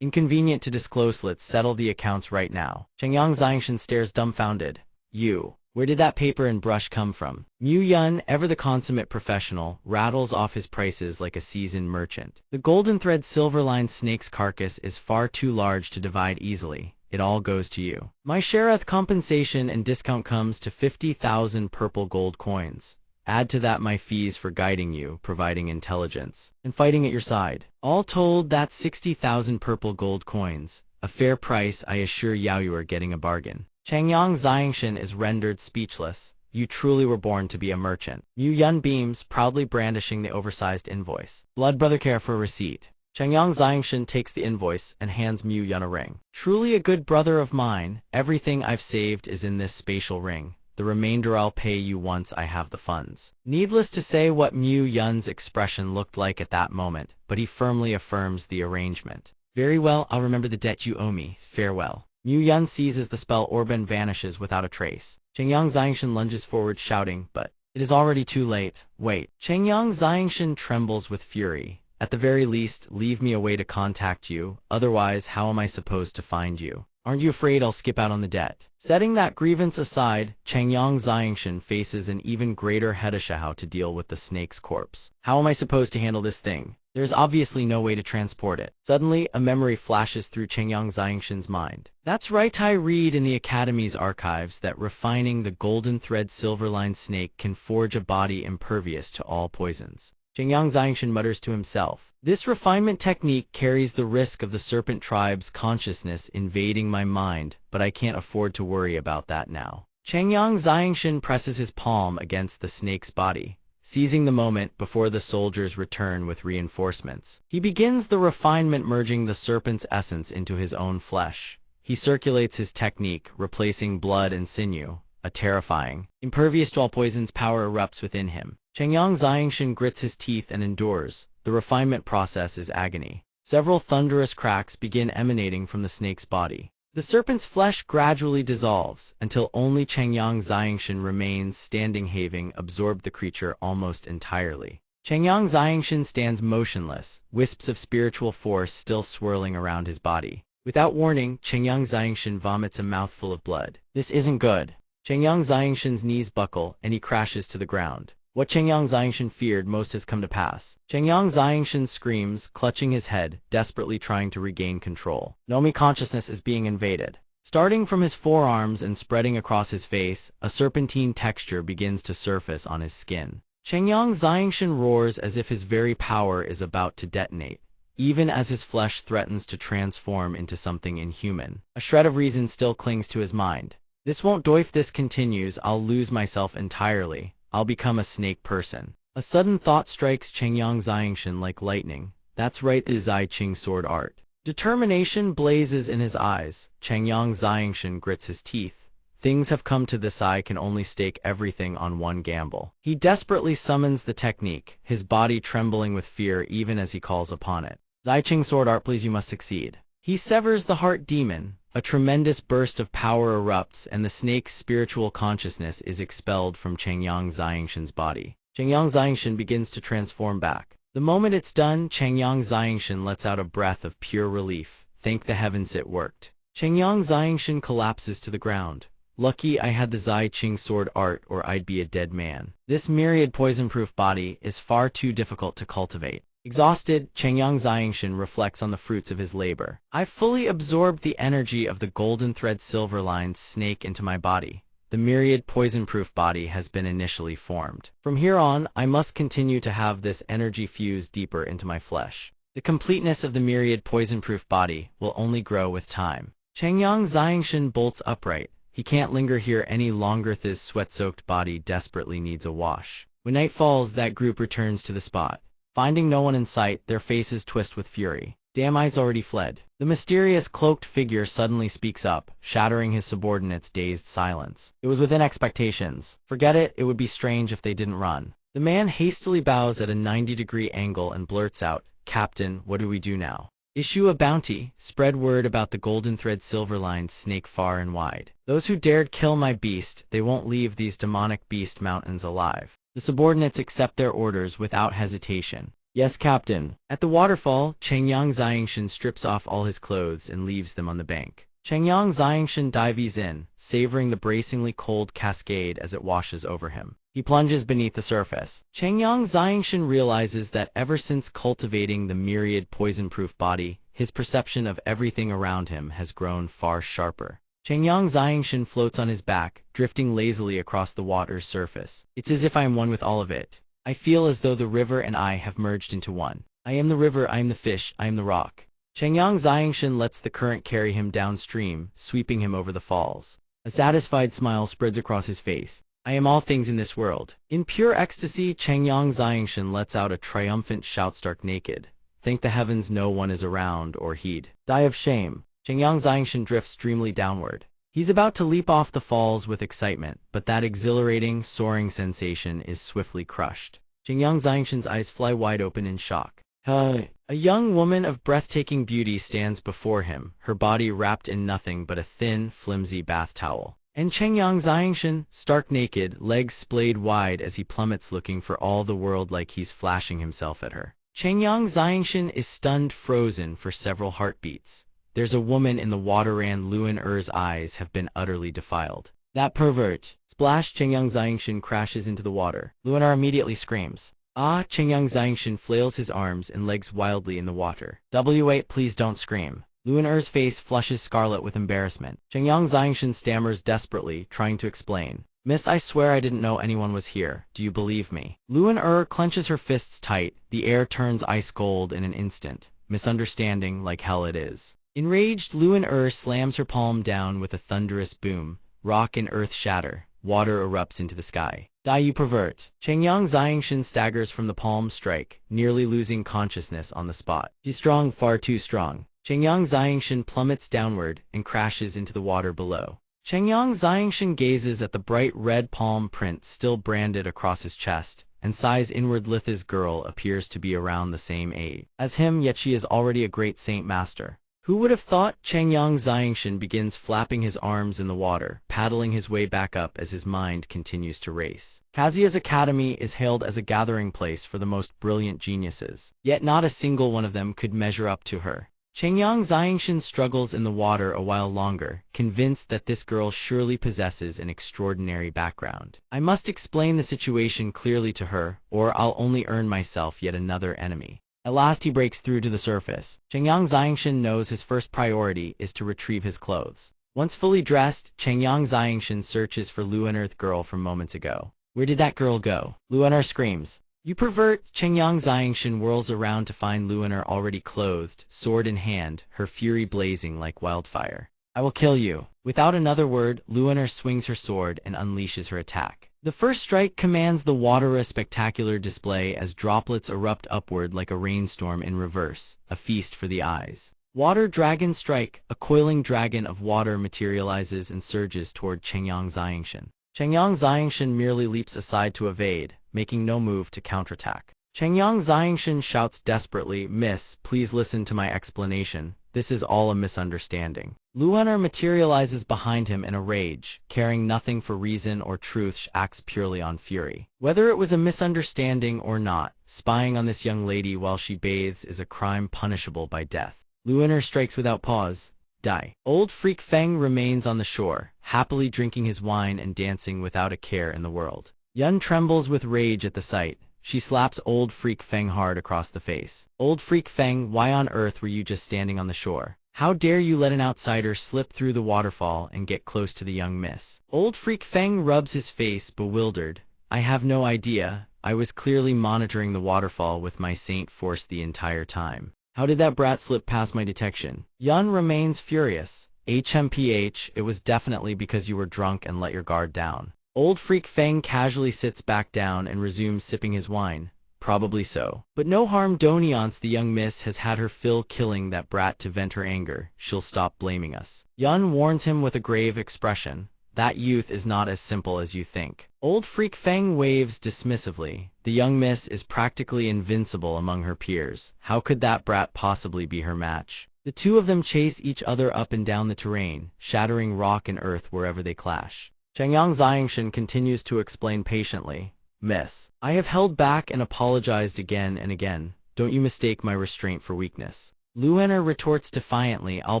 "Inconvenient to disclose, let's settle the accounts right now." Chengyang Xiangshan stares dumbfounded. "You? Where did that paper and brush come from?" Mu Yun, ever the consummate professional, rattles off his prices like a seasoned merchant. "The golden thread silverline snake's carcass is far too large to divide easily. It all goes to you. My share of compensation and discount comes to 50,000 purple gold coins. Add to that my fees for guiding you, providing intelligence, and fighting at your side. All told, that's 60,000 purple gold coins. A fair price, I assure you are getting a bargain." Chengyang Xiangshan is rendered speechless. "You truly were born to be a merchant." Mu Yun beams, proudly brandishing the oversized invoice. "Blood brother, care for a receipt." Chengyang Xiangshan takes the invoice and hands Mu Yun a ring. "Truly a good brother of mine. Everything I've saved is in this spatial ring. The remainder I'll pay you once I have the funds." Needless to say what Mu Yun's expression looked like at that moment, but he firmly affirms the arrangement. "Very well, I'll remember the debt you owe me. Farewell." Mu Yun seizes the spell orb and vanishes without a trace. Chengyang Xiangshan lunges forward shouting, "But it is already too late. Wait." Chengyang Xiangshan trembles with fury. "At the very least, leave me a way to contact you, otherwise how am I supposed to find you? Aren't you afraid I'll skip out on the debt?" Setting that grievance aside, Chengyang Xiangshan faces an even greater headache: how to deal with the snake's corpse. "How am I supposed to handle this thing? There's obviously no way to transport it." Suddenly, a memory flashes through Chengyang Xiangshan's mind. "That's right, I read in the Academy's archives that refining the golden thread silverline snake can forge a body impervious to all poisons." Chengyang Xiangshan mutters to himself, "This refinement technique carries the risk of the serpent tribe's consciousness invading my mind, but I can't afford to worry about that now." Chengyang Xiangshan presses his palm against the snake's body, seizing the moment before the soldiers return with reinforcements. He begins the refinement, merging the serpent's essence into his own flesh. He circulates his technique, replacing blood and sinew, a terrifying, impervious to all poison's power erupts within him. Changyang Xiangshan grits his teeth and endures. The refinement process is agony. Several thunderous cracks begin emanating from the snake's body. The serpent's flesh gradually dissolves, until only Changyang Xiangshan remains standing, having absorbed the creature almost entirely. Changyang Xiangshan stands motionless, wisps of spiritual force still swirling around his body. Without warning, Changyang Xiangshan vomits a mouthful of blood. This isn't good. Changyang Xiangshan's knees buckle, and he crashes to the ground. What Changyang Xiangshan feared most has come to pass. Changyang Xiangshan screams, clutching his head, desperately trying to regain control. Nomi consciousness is being invaded. Starting from his forearms and spreading across his face, a serpentine texture begins to surface on his skin. Changyang Xiangshan roars as if his very power is about to detonate, even as his flesh threatens to transform into something inhuman. A shred of reason still clings to his mind. This won't do. If this continues, I'll lose myself entirely. I'll become a snake person. A sudden thought strikes Changyang Xiangshan like lightning. That's right, the Zai Qing sword art. Determination blazes in his eyes. Changyang Xiangshan grits his teeth. Things have come to this, I can only stake everything on one gamble. He desperately summons the technique, his body trembling with fear even as he calls upon it. Zai Qing sword art, please, you must succeed. He severs the heart demon. A tremendous burst of power erupts, and the snake's spiritual consciousness is expelled from Changyang Xiangshan's body. Changyang Xiangshan begins to transform back. The moment it's done, Changyang Xiangshan lets out a breath of pure relief. Thank the heavens, it worked. Changyang Xiangshan collapses to the ground. Lucky I had the Zai Qing sword art, or I'd be a dead man. This myriad poison-proof body is far too difficult to cultivate. Exhausted, Changyang Xiangshan reflects on the fruits of his labor. I've fully absorbed the energy of the golden thread silver-lined snake into my body. The myriad poison-proof body has been initially formed. From here on, I must continue to have this energy fuse deeper into my flesh. The completeness of the myriad poison-proof body will only grow with time. Changyang Xiangshan bolts upright. He can't linger here any longer. His sweat-soaked body desperately needs a wash. When night falls, that group returns to the spot. Finding no one in sight, their faces twist with fury. Damn, I's already fled. The mysterious cloaked figure suddenly speaks up, shattering his subordinates' dazed silence. It was within expectations. Forget it, it would be strange if they didn't run. The man hastily bows at a 90-degree angle and blurts out, Captain, what do we do now? Issue a bounty, spread word about the golden thread silver-lined snake far and wide. Those who dared kill my beast, they won't leave these demonic beast mountains alive. The subordinates accept their orders without hesitation. Yes, Captain. At the waterfall, Changyang Xiangshan strips off all his clothes and leaves them on the bank. Changyang Xiangshan dives in, savoring the bracingly cold cascade as it washes over him. He plunges beneath the surface. Changyang Xiangshan realizes that ever since cultivating the myriad poison-proof body, his perception of everything around him has grown far sharper. Changyang Xiangshan floats on his back, drifting lazily across the water's surface. It's as if I am one with all of it. I feel as though the river and I have merged into one. I am the river, I am the fish, I am the rock. Changyang Xiangshan lets the current carry him downstream, sweeping him over the falls. A satisfied smile spreads across his face. I am all things in this world. In pure ecstasy, Changyang Xiangshan lets out a triumphant shout, stark naked. Thank the heavens no one is around, or he'd die of shame. Changyang Xiangshan drifts dreamily downward. He's about to leap off the falls with excitement, but that exhilarating, soaring sensation is swiftly crushed. Changyang Xiangshan's eyes fly wide open in shock. A young woman of breathtaking beauty stands before him, her body wrapped in nothing but a thin, flimsy bath towel. And Changyang Xiangshan, stark naked, legs splayed wide as he plummets, looking for all the world like he's flashing himself at her. Changyang Xiangshan is stunned, frozen for several heartbeats. There's a woman in the water, and Luan Er's eyes have been utterly defiled. That pervert! Splash! Changyang Xiangshan crashes into the water. Luan Er immediately screams. Ah! Changyang Xiangshan flails his arms and legs wildly in the water. Wait, please don't scream. Luan Er's face flushes scarlet with embarrassment. Changyang Xiangshan stammers desperately, trying to explain. Miss, I swear I didn't know anyone was here. Do you believe me? Luan Er clenches her fists tight. The air turns ice cold in an instant. Misunderstanding like hell it is. Enraged, Luan Er slams her palm down with a thunderous boom. Rock and earth shatter. Water erupts into the sky. Die, you pervert! Changyang Xiangshan staggers from the palm strike, nearly losing consciousness on the spot. He's strong, far too strong. Changyang Xiangshan plummets downward and crashes into the water below. Chengyang Xiangshan gazes at the bright red palm print still branded across his chest, and sighs inward. Litha's girl appears to be around the same age as him, yet she is already a great saint master. Who would have thought? Chengyang Xiangshan begins flapping his arms in the water, paddling his way back up as his mind continues to race. Kazuya's academy is hailed as a gathering place for the most brilliant geniuses, yet not a single one of them could measure up to her. Chengyang Xiangshan struggles in the water a while longer, convinced that this girl surely possesses an extraordinary background. I must explain the situation clearly to her, or I'll only earn myself yet another enemy. At last he breaks through to the surface. Chengyang Xiangshan knows his first priority is to retrieve his clothes. Once fully dressed, Chengyang Xiangshan searches for Luaner's girl from moments ago. Where did that girl go? Luaner screams. You pervert! Chengyang Xiangshan whirls around to find Luaner already clothed, sword in hand, her fury blazing like wildfire. I will kill you. Without another word, Luaner swings her sword and unleashes her attack. The first strike commands the water, a spectacular display as droplets erupt upward like a rainstorm in reverse, a feast for the eyes. Water Dragon Strike, a coiling dragon of water materializes and surges toward Chengyang Xiangshan. Chengyang Xiangshan merely leaps aside to evade, making no move to counterattack. Chengyang Xiangshan shouts desperately, Miss, please listen to my explanation. This is all a misunderstanding. Luaner materializes behind him in a rage, caring nothing for reason or truth. She acts purely on fury. Whether it was a misunderstanding or not, spying on this young lady while she bathes is a crime punishable by death. Luaner strikes without pause. Die. Old Freak Feng remains on the shore, happily drinking his wine and dancing without a care in the world. Yun trembles with rage at the sight. She slaps Old Freak Feng hard across the face. Old Freak Feng, why on earth were you just standing on the shore? How dare you let an outsider slip through the waterfall and get close to the young miss? Old Freak Feng rubs his face, bewildered. I have no idea. I was clearly monitoring the waterfall with my saint force the entire time. How did that brat slip past my detection? Yun remains furious. HMPH, it was definitely because you were drunk and let your guard down. Old Freak Feng casually sits back down and resumes sipping his wine. Probably so. But no harm done. Once the young miss has had her fill killing that brat to vent her anger, she'll stop blaming us. Yun warns him with a grave expression. That youth is not as simple as you think. Old Freak Feng waves dismissively. The young miss is practically invincible among her peers. How could that brat possibly be her match? The two of them chase each other up and down the terrain, shattering rock and earth wherever they clash. Chengyang Xiangshan continues to explain patiently. Miss, I have held back and apologized again and again. Don't you mistake my restraint for weakness. Luaner retorts defiantly, I'll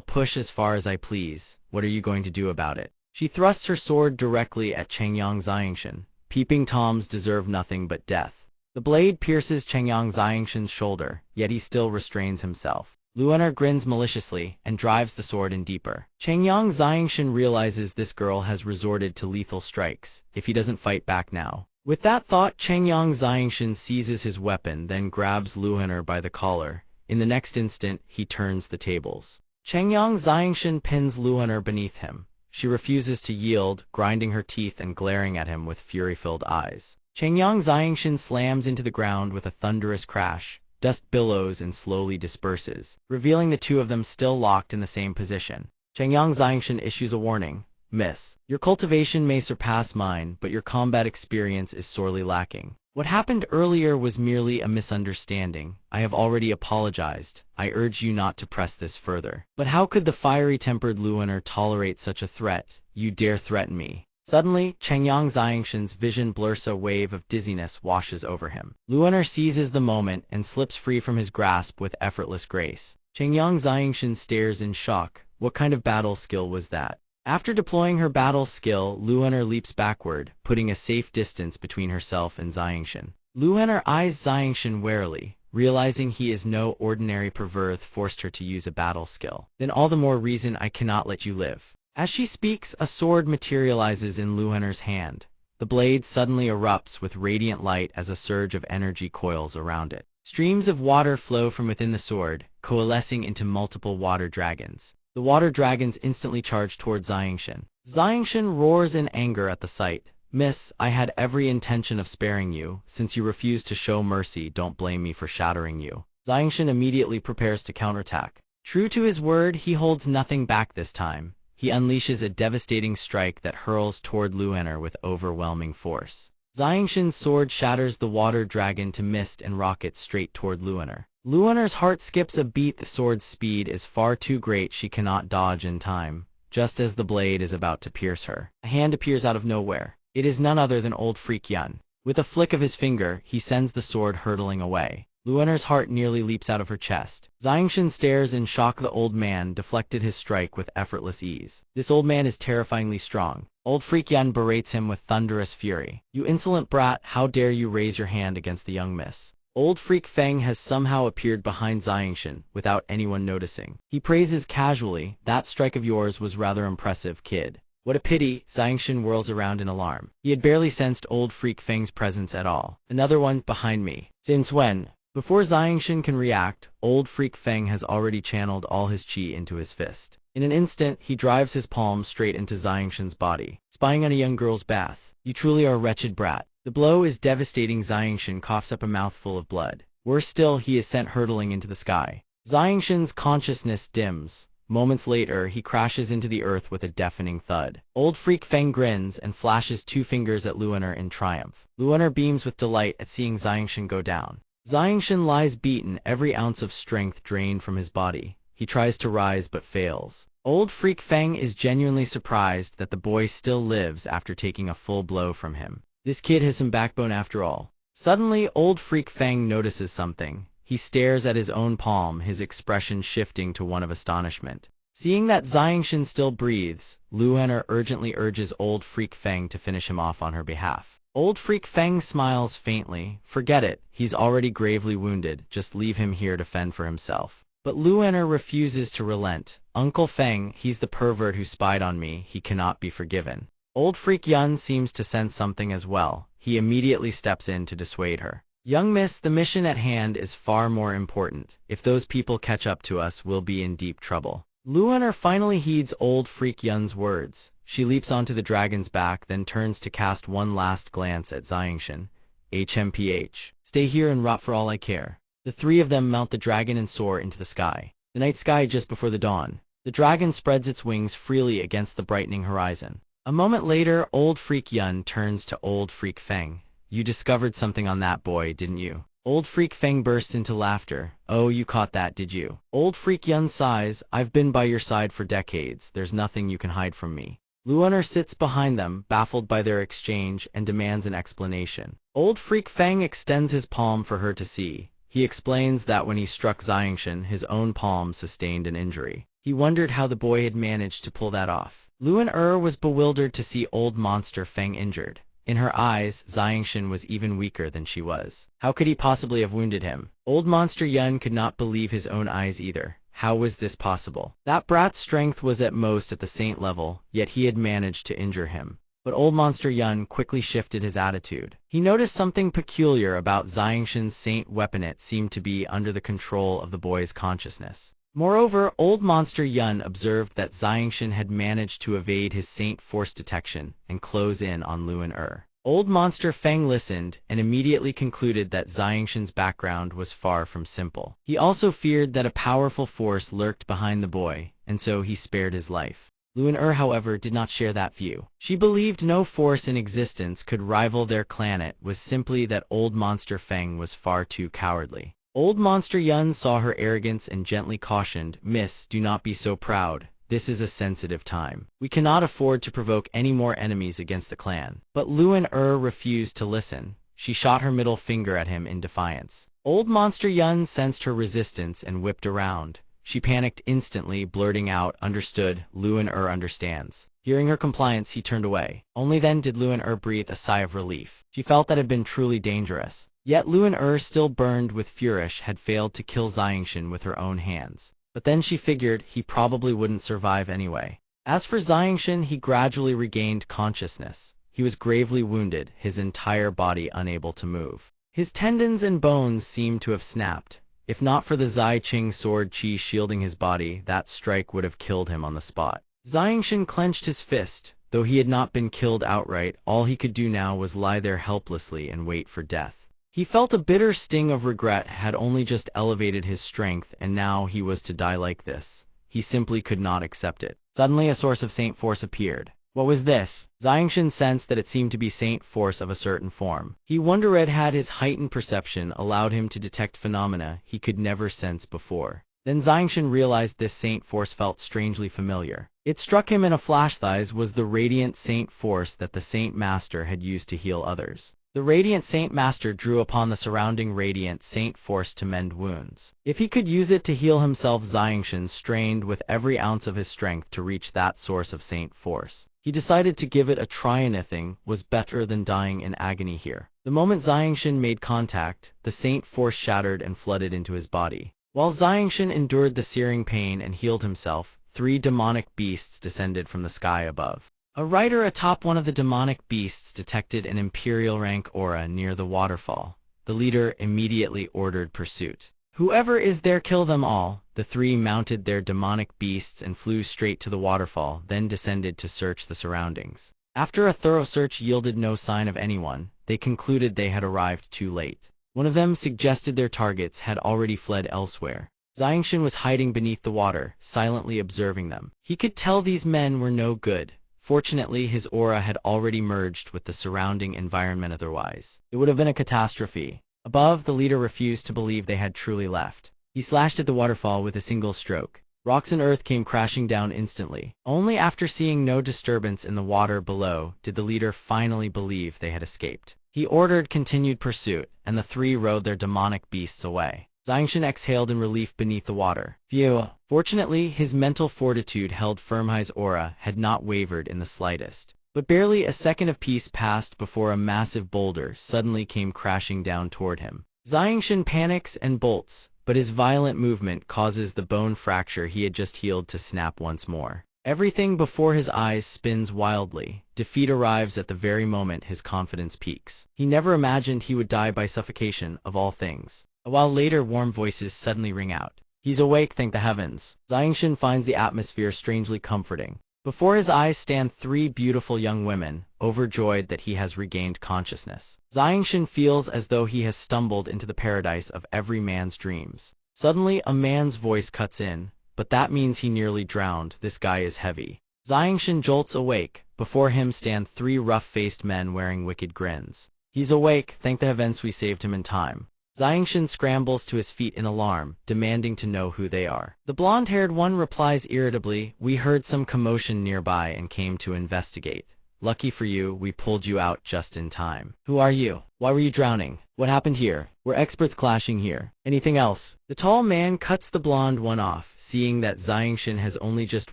push as far as I please. What are you going to do about it? She thrusts her sword directly at Chengyang Xiangshan. Peeping Toms deserve nothing but death. The blade pierces Chengyang Xiangshan's shoulder, yet he still restrains himself. Luaner grins maliciously and drives the sword in deeper. Chengyang Xiangshan realizes this girl has resorted to lethal strikes, if he doesn't fight back now. With that thought, Chengyang Xiangshan seizes his weapon, then grabs Luaner by the collar. In the next instant, he turns the tables. Chengyang Xiangshan pins Luaner beneath him. She refuses to yield, grinding her teeth and glaring at him with fury-filled eyes. Chengyang Xiangshan slams into the ground with a thunderous crash. Dust billows and slowly disperses, revealing the two of them still locked in the same position. Chengyang Xiangshan issues a warning. Miss, your cultivation may surpass mine, but your combat experience is sorely lacking. What happened earlier was merely a misunderstanding. I have already apologized. I urge you not to press this further. But how could the fiery-tempered Luaner tolerate such a threat? You dare threaten me. Suddenly, Chengyang Xiangshan's vision blurs. A wave of dizziness washes over him. Luaner seizes the moment and slips free from his grasp with effortless grace. Chengyang Xiangshan stares in shock. What kind of battle skill was that? After deploying her battle skill, Luaner leaps backward, putting a safe distance between herself and Xiangshan. Luaner eyes Xiangshan warily, realizing he is no ordinary pervert forced her to use a battle skill. Then all the more reason I cannot let you live. As she speaks, a sword materializes in Luaner's hand. The blade suddenly erupts with radiant light as a surge of energy coils around it. Streams of water flow from within the sword, coalescing into multiple water dragons. The water dragons instantly charge toward Xiangshan. Xiangshan roars in anger at the sight. Miss, I had every intention of sparing you. Since you refused to show mercy, don't blame me for shattering you. Xiangshan immediately prepares to counterattack. True to his word, he holds nothing back this time. he unleashes a devastating strike that hurls toward Luen'er with overwhelming force. Xiangshin's sword shatters the water dragon to mist and rockets straight toward Luen'er. Luen'er's heart skips a beat. The sword's speed is far too great. She cannot dodge in time. Just as the blade is about to pierce her, a hand appears out of nowhere. It is none other than old Freak Yun. With a flick of his finger, he sends the sword hurtling away. Luen'er's heart nearly leaps out of her chest. Xiangshin stares in shock. The old man deflected his strike with effortless ease. This old man is terrifyingly strong. Old Freak Yun berates him with thunderous fury. "You insolent brat, how dare you raise your hand against the young miss?" Old Freak Feng has somehow appeared behind Xiangshin, without anyone noticing. He praises casually, "That strike of yours was rather impressive, kid." "What a pity," Xiangshin whirls around in alarm. He had barely sensed Old Freak Feng's presence at all. "Another one behind me. Since when?" Before Xiangshin can react, Old Freak Feng has already channeled all his qi into his fist. In an instant, he drives his palm straight into Xiangshin's body. "Spying on a young girl's bath. You truly are a wretched brat." The blow is devastating. Xiangshin coughs up a mouthful of blood. Worse still, he is sent hurtling into the sky. Xiangshin's consciousness dims. Moments later, he crashes into the earth with a deafening thud. Old Freak Feng grins and flashes two fingers at Luen'er in triumph. Luen'er beams with delight at seeing Xiangshin go down. Xiangshin lies beaten, every ounce of strength drained from his body. He tries to rise but fails. Old Freak Feng is genuinely surprised that the boy still lives after taking a full blow from him. This kid has some backbone after all. Suddenly, Old Freak Feng notices something. He stares at his own palm, his expression shifting to one of astonishment. Seeing that Xiangshin still breathes, Luen'er urgently urges Old Freak Feng to finish him off on her behalf. Old Freak Feng smiles faintly. "Forget it, he's already gravely wounded, just leave him here to fend for himself." But Luen'er refuses to relent. "Uncle Feng, he's the pervert who spied on me, he cannot be forgiven." Old Freak Yun seems to sense something as well. He immediately steps in to dissuade her. "Young miss, the mission at hand is far more important. If those people catch up to us, we'll be in deep trouble." Luen'er finally heeds Old Freak Yun's words. She leaps onto the dragon's back, then turns to cast one last glance at Xiangshin. "HMPH. Stay here and rot for all I care." The three of them mount the dragon and soar into the sky. The night sky just before the dawn. The dragon spreads its wings freely against the brightening horizon. A moment later, Old Freak Yun turns to Old Freak Feng. "You discovered something on that boy, didn't you?" Old Freak Feng bursts into laughter. "Oh, you caught that, did you?" Old Freak Yun sighs. "I've been by your side for decades. There's nothing you can hide from me." Luen'er sits behind them, baffled by their exchange, and demands an explanation. Old Freak Feng extends his palm for her to see. He explains that when he struck Xiangshin, his own palm sustained an injury. He wondered how the boy had managed to pull that off. Luen'er was bewildered to see Old Monster Feng injured. In her eyes, Xiangshin was even weaker than she was. How could he possibly have wounded him? Old Monster Yun could not believe his own eyes either. How was this possible? That brat's strength was at most at the saint level, yet he had managed to injure him. But Old Monster Yun quickly shifted his attitude. He noticed something peculiar about Xiangshin's saint weapon. It seemed to be under the control of the boy's consciousness. Moreover, Old Monster Yun observed that Xiangshin had managed to evade his saint force detection and close in on Luen'er. Old Monster Feng listened and immediately concluded that Xiangshin's background was far from simple. He also feared that a powerful force lurked behind the boy, and so he spared his life. Luen'er, however, did not share that view. She believed no force in existence could rival their clan. It was simply that Old Monster Feng was far too cowardly. Old Monster Yun saw her arrogance and gently cautioned, "Miss, do not be so proud. This is a sensitive time. We cannot afford to provoke any more enemies against the clan." But Luen'er refused to listen. She shot her middle finger at him in defiance. Old Monster Yun sensed her resistance and whipped around. She panicked instantly, blurting out, "Understood, Luen'er understands." Hearing her compliance, he turned away. Only then did Luen'er breathe a sigh of relief. She felt that it had been truly dangerous. Yet Luen'er, still burned with fury, had failed to kill Xiangshin with her own hands. But then she figured he probably wouldn't survive anyway. As for Xiangshin, he gradually regained consciousness. He was gravely wounded, his entire body unable to move. His tendons and bones seemed to have snapped. If not for the Zai Qing sword qi shielding his body, that strike would have killed him on the spot. Xiangshin clenched his fist. Though he had not been killed outright, all he could do now was lie there helplessly and wait for death. He felt a bitter sting of regret. Had only just elevated his strength, and now he was to die like this. he simply could not accept it. Suddenly a source of Saint Force appeared. What was this? Xiangshan sensed that it seemed to be Saint Force of a certain form. He wondered had his heightened perception allowed him to detect phenomena he could never sense before. Then Xiangshan realized this Saint Force felt strangely familiar. It struck him in a flash this was the radiant Saint Force that the Saint Master had used to heal others. The radiant Saint Master drew upon the surrounding radiant Saint Force to mend wounds. If he could use it to heal himself, Xiangshan strained with every ounce of his strength to reach that source of Saint Force. He decided to give it a try. Anything was better than dying in agony here. The moment Xiangshan made contact, the Saint Force shattered and flooded into his body. While Xiangshan endured the searing pain and healed himself, 3 demonic beasts descended from the sky above. A rider atop one of the demonic beasts detected an imperial rank aura near the waterfall. The leader immediately ordered pursuit. Whoever is there, kill them all. The 3 mounted their demonic beasts and flew straight to the waterfall, then descended to search the surroundings. After a thorough search yielded no sign of anyone, they concluded they had arrived too late. One of them suggested their targets had already fled elsewhere. Xiangshan was hiding beneath the water, silently observing them. He could tell these men were no good. Fortunately, his aura had already merged with the surrounding environment, otherwise it would have been a catastrophe. Above, the leader refused to believe they had truly left. He slashed at the waterfall with a single stroke. Rocks and earth came crashing down instantly. Only after seeing no disturbance in the water below did the leader finally believe they had escaped. He ordered continued pursuit, and the 3 rode their demonic beasts away. Xiangshan exhaled in relief beneath the water. Phew! Fortunately, his mental fortitude held firm. His aura had not wavered in the slightest. But barely a second of peace passed before a massive boulder suddenly came crashing down toward him. Xiangshan panics and bolts, but his violent movement causes the bone fracture he had just healed to snap once more. Everything before his eyes spins wildly. Defeat arrives at the very moment his confidence peaks. He never imagined he would die by suffocation, of all things. A while later, warm voices suddenly ring out. He's awake, thank the heavens. Xiangshan finds the atmosphere strangely comforting. Before his eyes stand 3 beautiful young women, overjoyed that he has regained consciousness. Xiangshan feels as though he has stumbled into the paradise of every man's dreams. Suddenly, a man's voice cuts in, but that means he nearly drowned. This guy is heavy. Xiangshan jolts awake. Before him stand 3 rough-faced men wearing wicked grins. He's awake, thank the heavens we saved him in time. Xiangshan scrambles to his feet in alarm, demanding to know who they are. The blonde-haired one replies irritably, "We heard some commotion nearby and came to investigate. Lucky for you, we pulled you out just in time. Who are you? Why were you drowning? What happened here? We're experts clashing here. Anything else?" The tall man cuts the blonde one off, seeing that Xiangshan has only just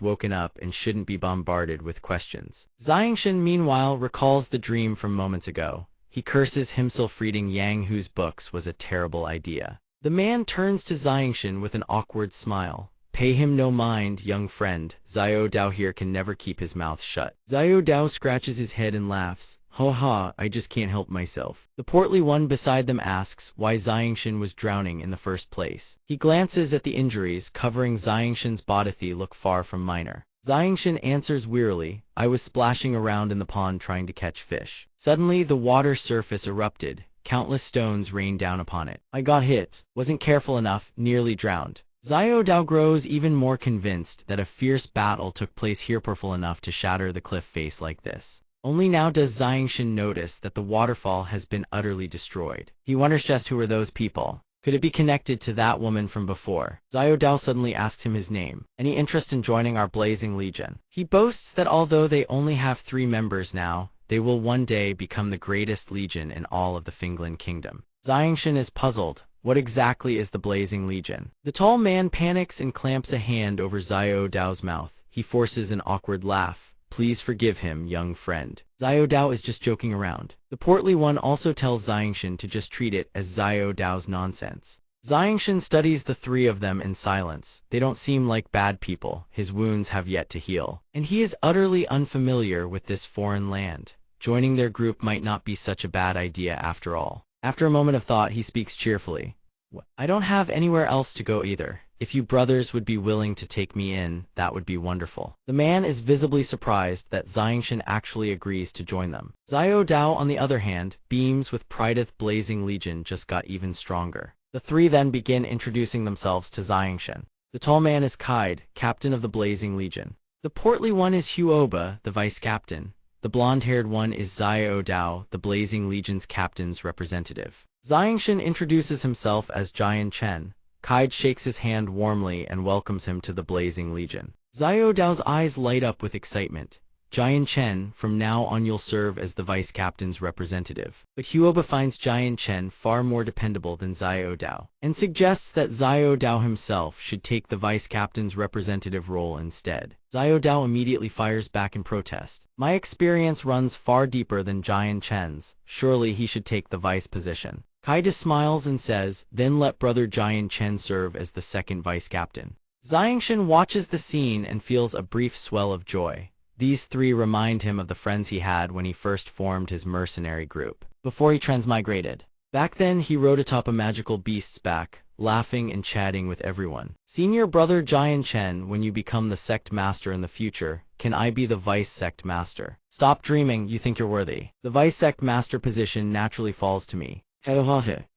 woken up and shouldn't be bombarded with questions. Xiangshan, meanwhile, recalls the dream from moments ago. He curses himself reading Yang Hu's books was a terrible idea. The man turns to Xiangshan with an awkward smile. "Pay him no mind, young friend. Xiao Dao here can never keep his mouth shut." Xiao Dao scratches his head and laughs. "Ha ha, I just can't help myself." The portly one beside them asks why Xiangshan was drowning in the first place. He glances at the injuries covering Xiangshan's body. They look far from minor. Xiangshan answers wearily, "I was splashing around in the pond trying to catch fish." Suddenly, the water surface erupted. Countless stones rained down upon it. "I got hit. Wasn't careful enough. Nearly drowned." Xiao Dao grows even more convinced that a fierce battle took place here, powerful enough to shatter the cliff face like this. Only now does Xiangshan notice that the waterfall has been utterly destroyed. He wonders just who were those people. Could it be connected to that woman from before? Xiao Dao suddenly asks him his name. Any interest in joining our Blazing Legion? He boasts that although they only have 3 members now, they will one day become the greatest legion in all of the Finglin Kingdom. Xiangshan is puzzled. What exactly is the Blazing Legion? The tall man panics and clamps a hand over Xiao Dao's mouth. He forces an awkward laugh. "Please forgive him, young friend. Xiao Dao is just joking around." The portly one also tells Xiangshan to just treat it as Xiao Dao's nonsense. Xiangshan studies the 3 of them in silence. They don't seem like bad people. His wounds have yet to heal. And he is utterly unfamiliar with this foreign land. Joining their group might not be such a bad idea after all. After a moment of thought, he speaks cheerfully. "I don't have anywhere else to go either. If you brothers would be willing to take me in, that would be wonderful." The man is visibly surprised that Xiangshan actually agrees to join them. Xiao Dao, on the other hand, beams with pride. The Blazing Legion just got even stronger. The 3 then begin introducing themselves to Xiangshan. The tall man is Kaide, captain of the Blazing Legion. The portly one is Huoba, the vice-captain. The blonde-haired one is Xiao Dao, the Blazing Legion's captain's representative. Xiangshan introduces himself as Jian Chen. Kaide shakes his hand warmly and welcomes him to the Blazing Legion. Xiao Dao's eyes light up with excitement. Jian Chen, from now on you'll serve as the vice-captain's representative. But Huoba finds Jian Chen far more dependable than Xiao Dao, and suggests that Xiao Dao himself should take the vice-captain's representative role instead. Xiao Dao immediately fires back in protest. My experience runs far deeper than Jian Chen's. Surely he should take the vice position. Kaide smiles and says, then let brother Jian Chen serve as the second vice-captain. Xiangshan watches the scene and feels a brief swell of joy. These three remind him of the friends he had when he first formed his mercenary group, before he transmigrated. Back then, he rode atop a magical beast's back, laughing and chatting with everyone. Senior brother Jian Chen, when you become the sect master in the future, can I be the vice sect master? Stop dreaming, you think you're worthy. The vice sect master position naturally falls to me.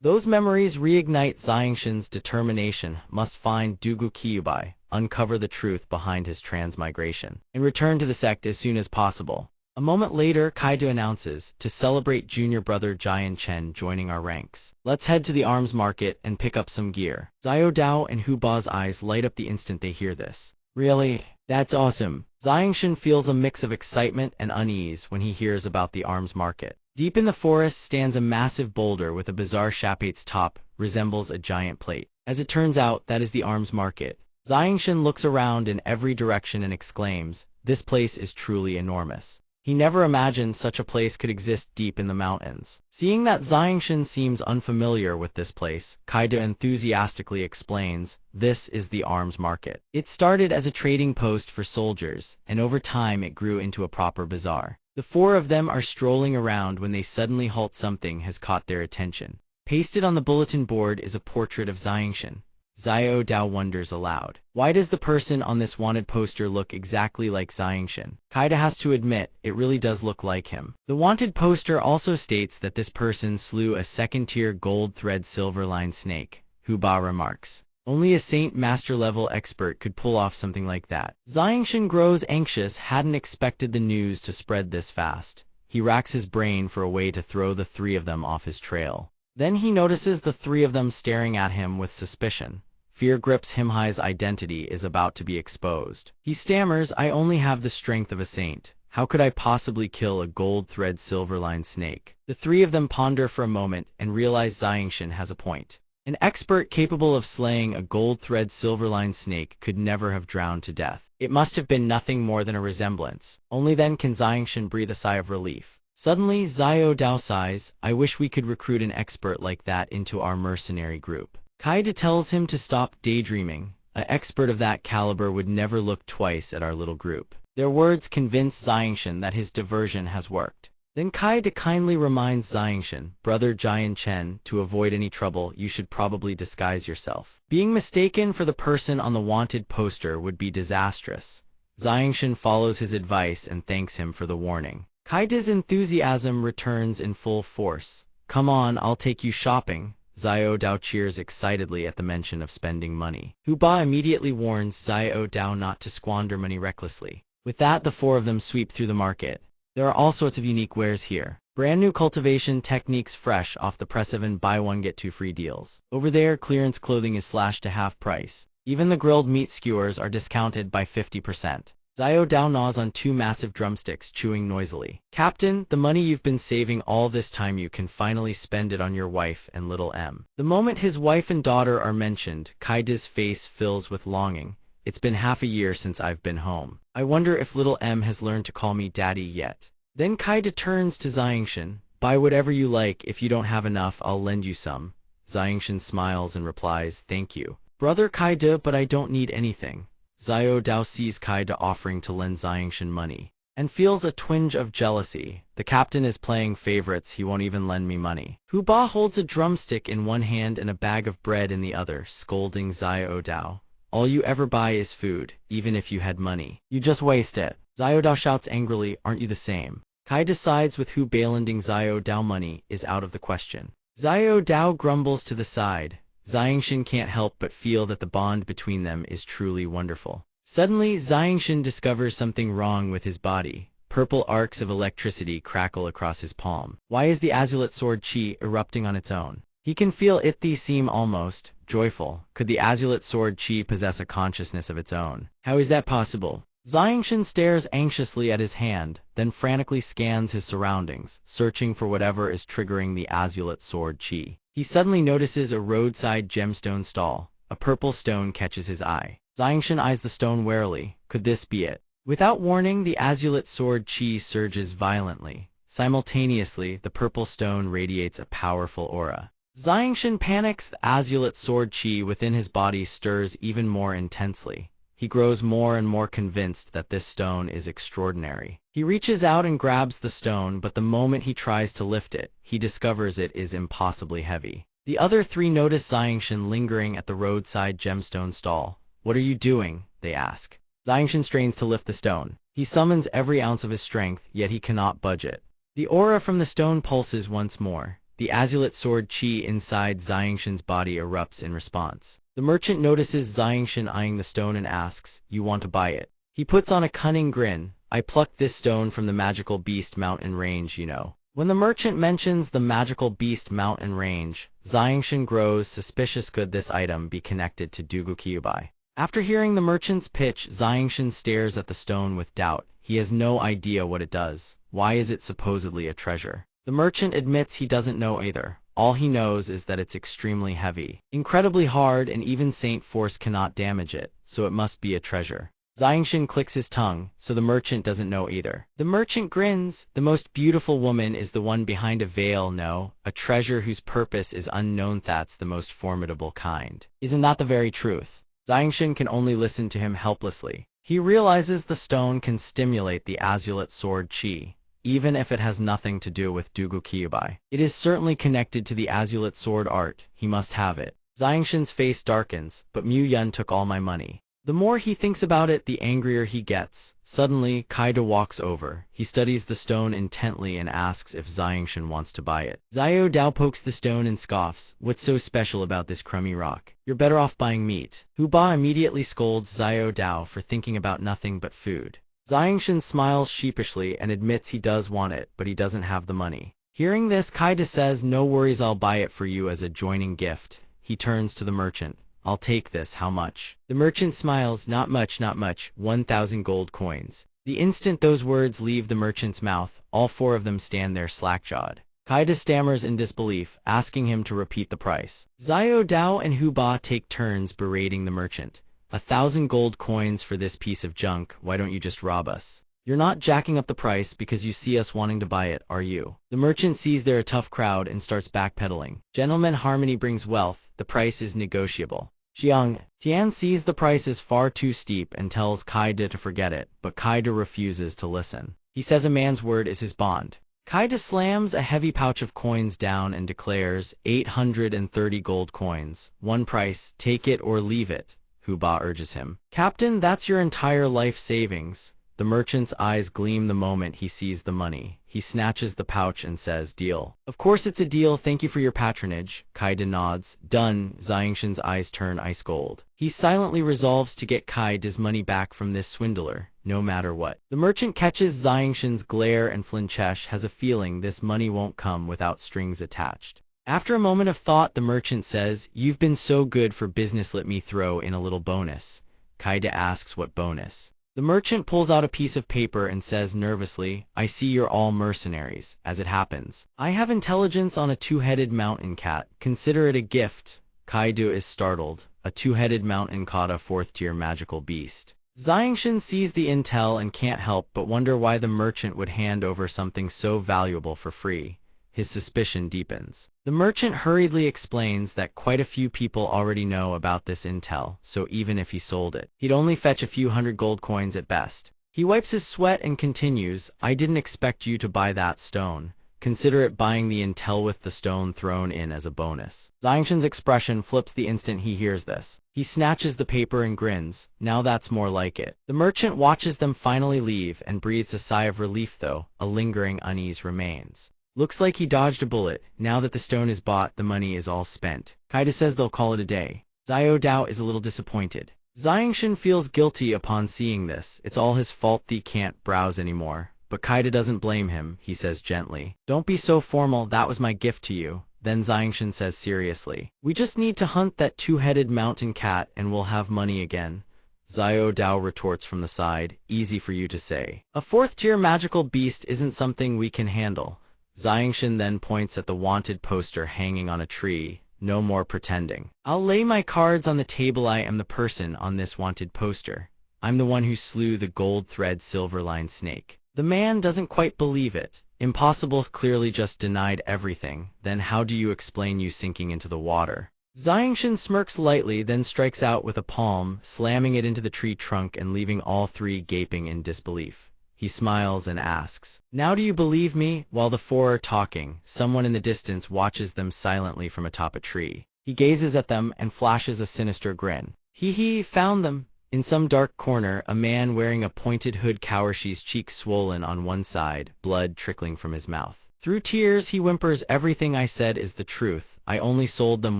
Those memories reignite Xiangshan's determination, must find Dugu Kyubai, uncover the truth behind his transmigration, and return to the sect as soon as possible. A moment later, Kaide announces, to celebrate junior brother Jian Chen joining our ranks. Let's head to the arms market and pick up some gear. Xiao Dao and Hu Ba's eyes light up the instant they hear this. Really? That's awesome. Xiangshan feels a mix of excitement and unease when he hears about the arms market. Deep in the forest stands a massive boulder with a bizarre shape. Its top resembles a giant plate. As it turns out, that is the arms market. Xiangshan looks around in every direction and exclaims, this place is truly enormous. He never imagined such a place could exist deep in the mountains. Seeing that Xiangshan seems unfamiliar with this place, Kaide enthusiastically explains, this is the arms market. It started as a trading post for soldiers, and over time it grew into a proper bazaar. The four of them are strolling around when they suddenly halt. Something has caught their attention. Pasted on the bulletin board is a portrait of Xiangshan. Xiao Dao wonders aloud. Why does the person on this wanted poster look exactly like Xiangshan? Kaide has to admit, it really does look like him. The wanted poster also states that this person slew a second-tier gold thread silver-line snake. Hu Ba remarks. Only a Saint Master-level expert could pull off something like that. Xiangshan grows anxious, hadn't expected the news to spread this fast. He racks his brain for a way to throw the three of them off his trail. Then he notices the three of them staring at him with suspicion. Fear grips him. His identity is about to be exposed. He stammers, I only have the strength of a saint. How could I possibly kill a gold thread silver-line snake? The three of them ponder for a moment and realize Xiangshan has a point. An expert capable of slaying a gold thread silver-line snake could never have drowned to death. It must have been nothing more than a resemblance. Only then can Xiangshan breathe a sigh of relief. Suddenly, Xiao Dao sighs, I wish we could recruit an expert like that into our mercenary group. Kaide tells him to stop daydreaming. An expert of that caliber would never look twice at our little group. Their words convince Xiangshan that his diversion has worked. Then Kaide kindly reminds Xiangshan, brother Jian Chen, to avoid any trouble, you should probably disguise yourself. Being mistaken for the person on the wanted poster would be disastrous. Xiangshan follows his advice and thanks him for the warning. Kaide's enthusiasm returns in full force. Come on, I'll take you shopping. Xiao Dao cheers excitedly at the mention of spending money. Hu Ba immediately warns Xiao Dao not to squander money recklessly. With that, the four of them sweep through the market. There are all sorts of unique wares here. Brand new cultivation techniques fresh off the press, and buy one get two free deals. Over there, clearance clothing is slashed to half price. Even the grilled meat skewers are discounted by 50%. Xiao Dao gnaws on two massive drumsticks, chewing noisily. Captain, the money you've been saving all this time, you can finally spend it on your wife and little M. The moment his wife and daughter are mentioned, Kaide's face fills with longing. It's been half a year since I've been home. I wonder if little M has learned to call me daddy yet. Then Kaide turns to Xiangshan. Buy whatever you like. If you don't have enough, I'll lend you some. Xiangshan smiles and replies, thank you, brother Kaide, but I don't need anything. Xiao Dao sees Kaide offering to lend Xiangshan money, and feels a twinge of jealousy. The captain is playing favorites, he won't even lend me money. Hu Ba holds a drumstick in one hand and a bag of bread in the other, scolding Xiao Dao. All you ever buy is food, even if you had money. You just waste it. Xiao Dao shouts angrily, aren't you the same? Kaide decides with Hu Ba lending Xiao Dao money is out of the question. Xiao Dao grumbles to the side. Xiangshan can't help but feel that the bond between them is truly wonderful. Suddenly, Xiangshan discovers something wrong with his body. Purple arcs of electricity crackle across his palm. Why is the azulate sword chi erupting on its own? He can feel it. These seem almost joyful. Could the azulate sword chi possess a consciousness of its own? How is that possible? Xiangshan stares anxiously at his hand, then frantically scans his surroundings, searching for whatever is triggering the azulate sword chi. He suddenly notices a roadside gemstone stall. A purple stone catches his eye. Xiangshan eyes the stone warily. Could this be it? Without warning, the azulate sword chi surges violently. Simultaneously, the purple stone radiates a powerful aura. Xiangshan panics. The azulate sword chi within his body stirs even more intensely. He grows more and more convinced that this stone is extraordinary. He reaches out and grabs the stone, but the moment he tries to lift it, he discovers it is impossibly heavy. The other three notice Xiangshan lingering at the roadside gemstone stall. "What are you doing?" they ask. Xiangshan strains to lift the stone. He summons every ounce of his strength, yet he cannot budge it. The aura from the stone pulses once more. The azulate sword chi inside Xiangshan's body erupts in response. The merchant notices Xiangshan eyeing the stone and asks, "You want to buy it?" He puts on a cunning grin. "I plucked this stone from the magical beast mountain range, you know." When the merchant mentions the magical beast mountain range, Xiangshan grows suspicious. Could this item be connected to Dugukyubai? After hearing the merchant's pitch, Xiangshan stares at the stone with doubt. He has no idea what it does. Why is it supposedly a treasure? The merchant admits he doesn't know either. All he knows is that it's extremely heavy, incredibly hard, and even Saint Force cannot damage it, so it must be a treasure. Xiangshan clicks his tongue, so the merchant doesn't know either. The merchant grins. "The most beautiful woman is the one behind a veil, no? A treasure whose purpose is unknown, that's the most formidable kind. Isn't that the very truth?" Xiangshan can only listen to him helplessly. He realizes the stone can stimulate the azulate sword chi, even if it has nothing to do with Dugukyubai. It is certainly connected to the azulate sword art. He must have it. Xiangshan's face darkens. "But Mu Yun took all my money." The more he thinks about it, the angrier he gets. Suddenly, Kaida walks over. He studies the stone intently and asks if Xiangshan wants to buy it. Xiao Dao pokes the stone and scoffs. "What's so special about this crummy rock? You're better off buying meat." Hu Ba immediately scolds Xiao Dao for thinking about nothing but food. Xiangshan smiles sheepishly and admits he does want it, but he doesn't have the money. Hearing this, Kaida says, "No worries, I'll buy it for you as a joining gift." He turns to the merchant. "I'll take this, how much?" The merchant smiles. "Not much, not much, 1,000 gold coins." The instant those words leave the merchant's mouth, all four of them stand there slack-jawed. Kaida stammers in disbelief, asking him to repeat the price. Xiao Dao and Hu Ba take turns berating the merchant. 1,000 gold coins for this piece of junk, why don't you just rob us? You're not jacking up the price because you see us wanting to buy it, are you? The merchant sees they're a tough crowd and starts backpedaling. Gentleman harmony brings wealth, the price is negotiable. Xiang Tian sees the price is far too steep and tells Kaida to forget it, but Kaida refuses to listen. He says a man's word is his bond. Kaida slams a heavy pouch of coins down and declares, 830 gold coins. One price, take it or leave it. Hu Ba urges him. "Captain, that's your entire life savings." The merchant's eyes gleam the moment he sees the money. He snatches the pouch and says, "Deal." "Of course it's a deal, thank you for your patronage." Kaida nods. "Done." Xiangshan's eyes turn ice cold. He silently resolves to get Kaida's money back from this swindler, no matter what. The merchant catches Xiangshan's glare and Flinchesh has a feeling this money won't come without strings attached. After a moment of thought, the merchant says, "You've been so good for business, let me throw in a little bonus." Kaida asks what bonus. The merchant pulls out a piece of paper and says nervously, "I see you're all mercenaries. As it happens, I have intelligence on a two-headed mountain cat. Consider it a gift." Kaido is startled. A two-headed mountain cat, a fourth-tier magical beast. Xiangshan sees the intel and can't help but wonder why the merchant would hand over something so valuable for free. His suspicion deepens. The merchant hurriedly explains that quite a few people already know about this intel, so even if he sold it, he'd only fetch a few hundred gold coins at best. He wipes his sweat and continues, "I didn't expect you to buy that stone. Consider it buying the intel with the stone thrown in as a bonus." Xiangshan's expression flips the instant he hears this. He snatches the paper and grins. Now that's more like it. The merchant watches them finally leave and breathes a sigh of relief, though a lingering unease remains. Looks like he dodged a bullet. Now that the stone is bought, the money is all spent. Kaida says they'll call it a day. Xiao Dao is a little disappointed. Xiangshan feels guilty upon seeing this. It's all his fault he can't browse anymore. But Kaida doesn't blame him, he says gently. Don't be so formal, that was my gift to you. Then Xiangshan says seriously. We just need to hunt that two-headed mountain cat and we'll have money again. Xiao Dao retorts from the side, easy for you to say. A fourth-tier magical beast isn't something we can handle. Xiangshan then points at the wanted poster hanging on a tree. No more pretending. I'll lay my cards on the table. I am the person on this wanted poster. I'm the one who slew the gold thread silver-lined snake. The man doesn't quite believe it. Impossible clearly just denied everything. Then how do you explain you sinking into the water? Xiangshan smirks lightly, then strikes out with a palm, slamming it into the tree trunk and leaving all three gaping in disbelief. He smiles and asks, "Now do you believe me?" While the four are talking, someone in the distance watches them silently from atop a tree. He gazes at them and flashes a sinister grin. He found them. In some dark corner, a man wearing a pointed hood cowers, his cheeks swollen on one side, blood trickling from his mouth. Through tears he whimpers, "Everything I said is the truth. I only sold them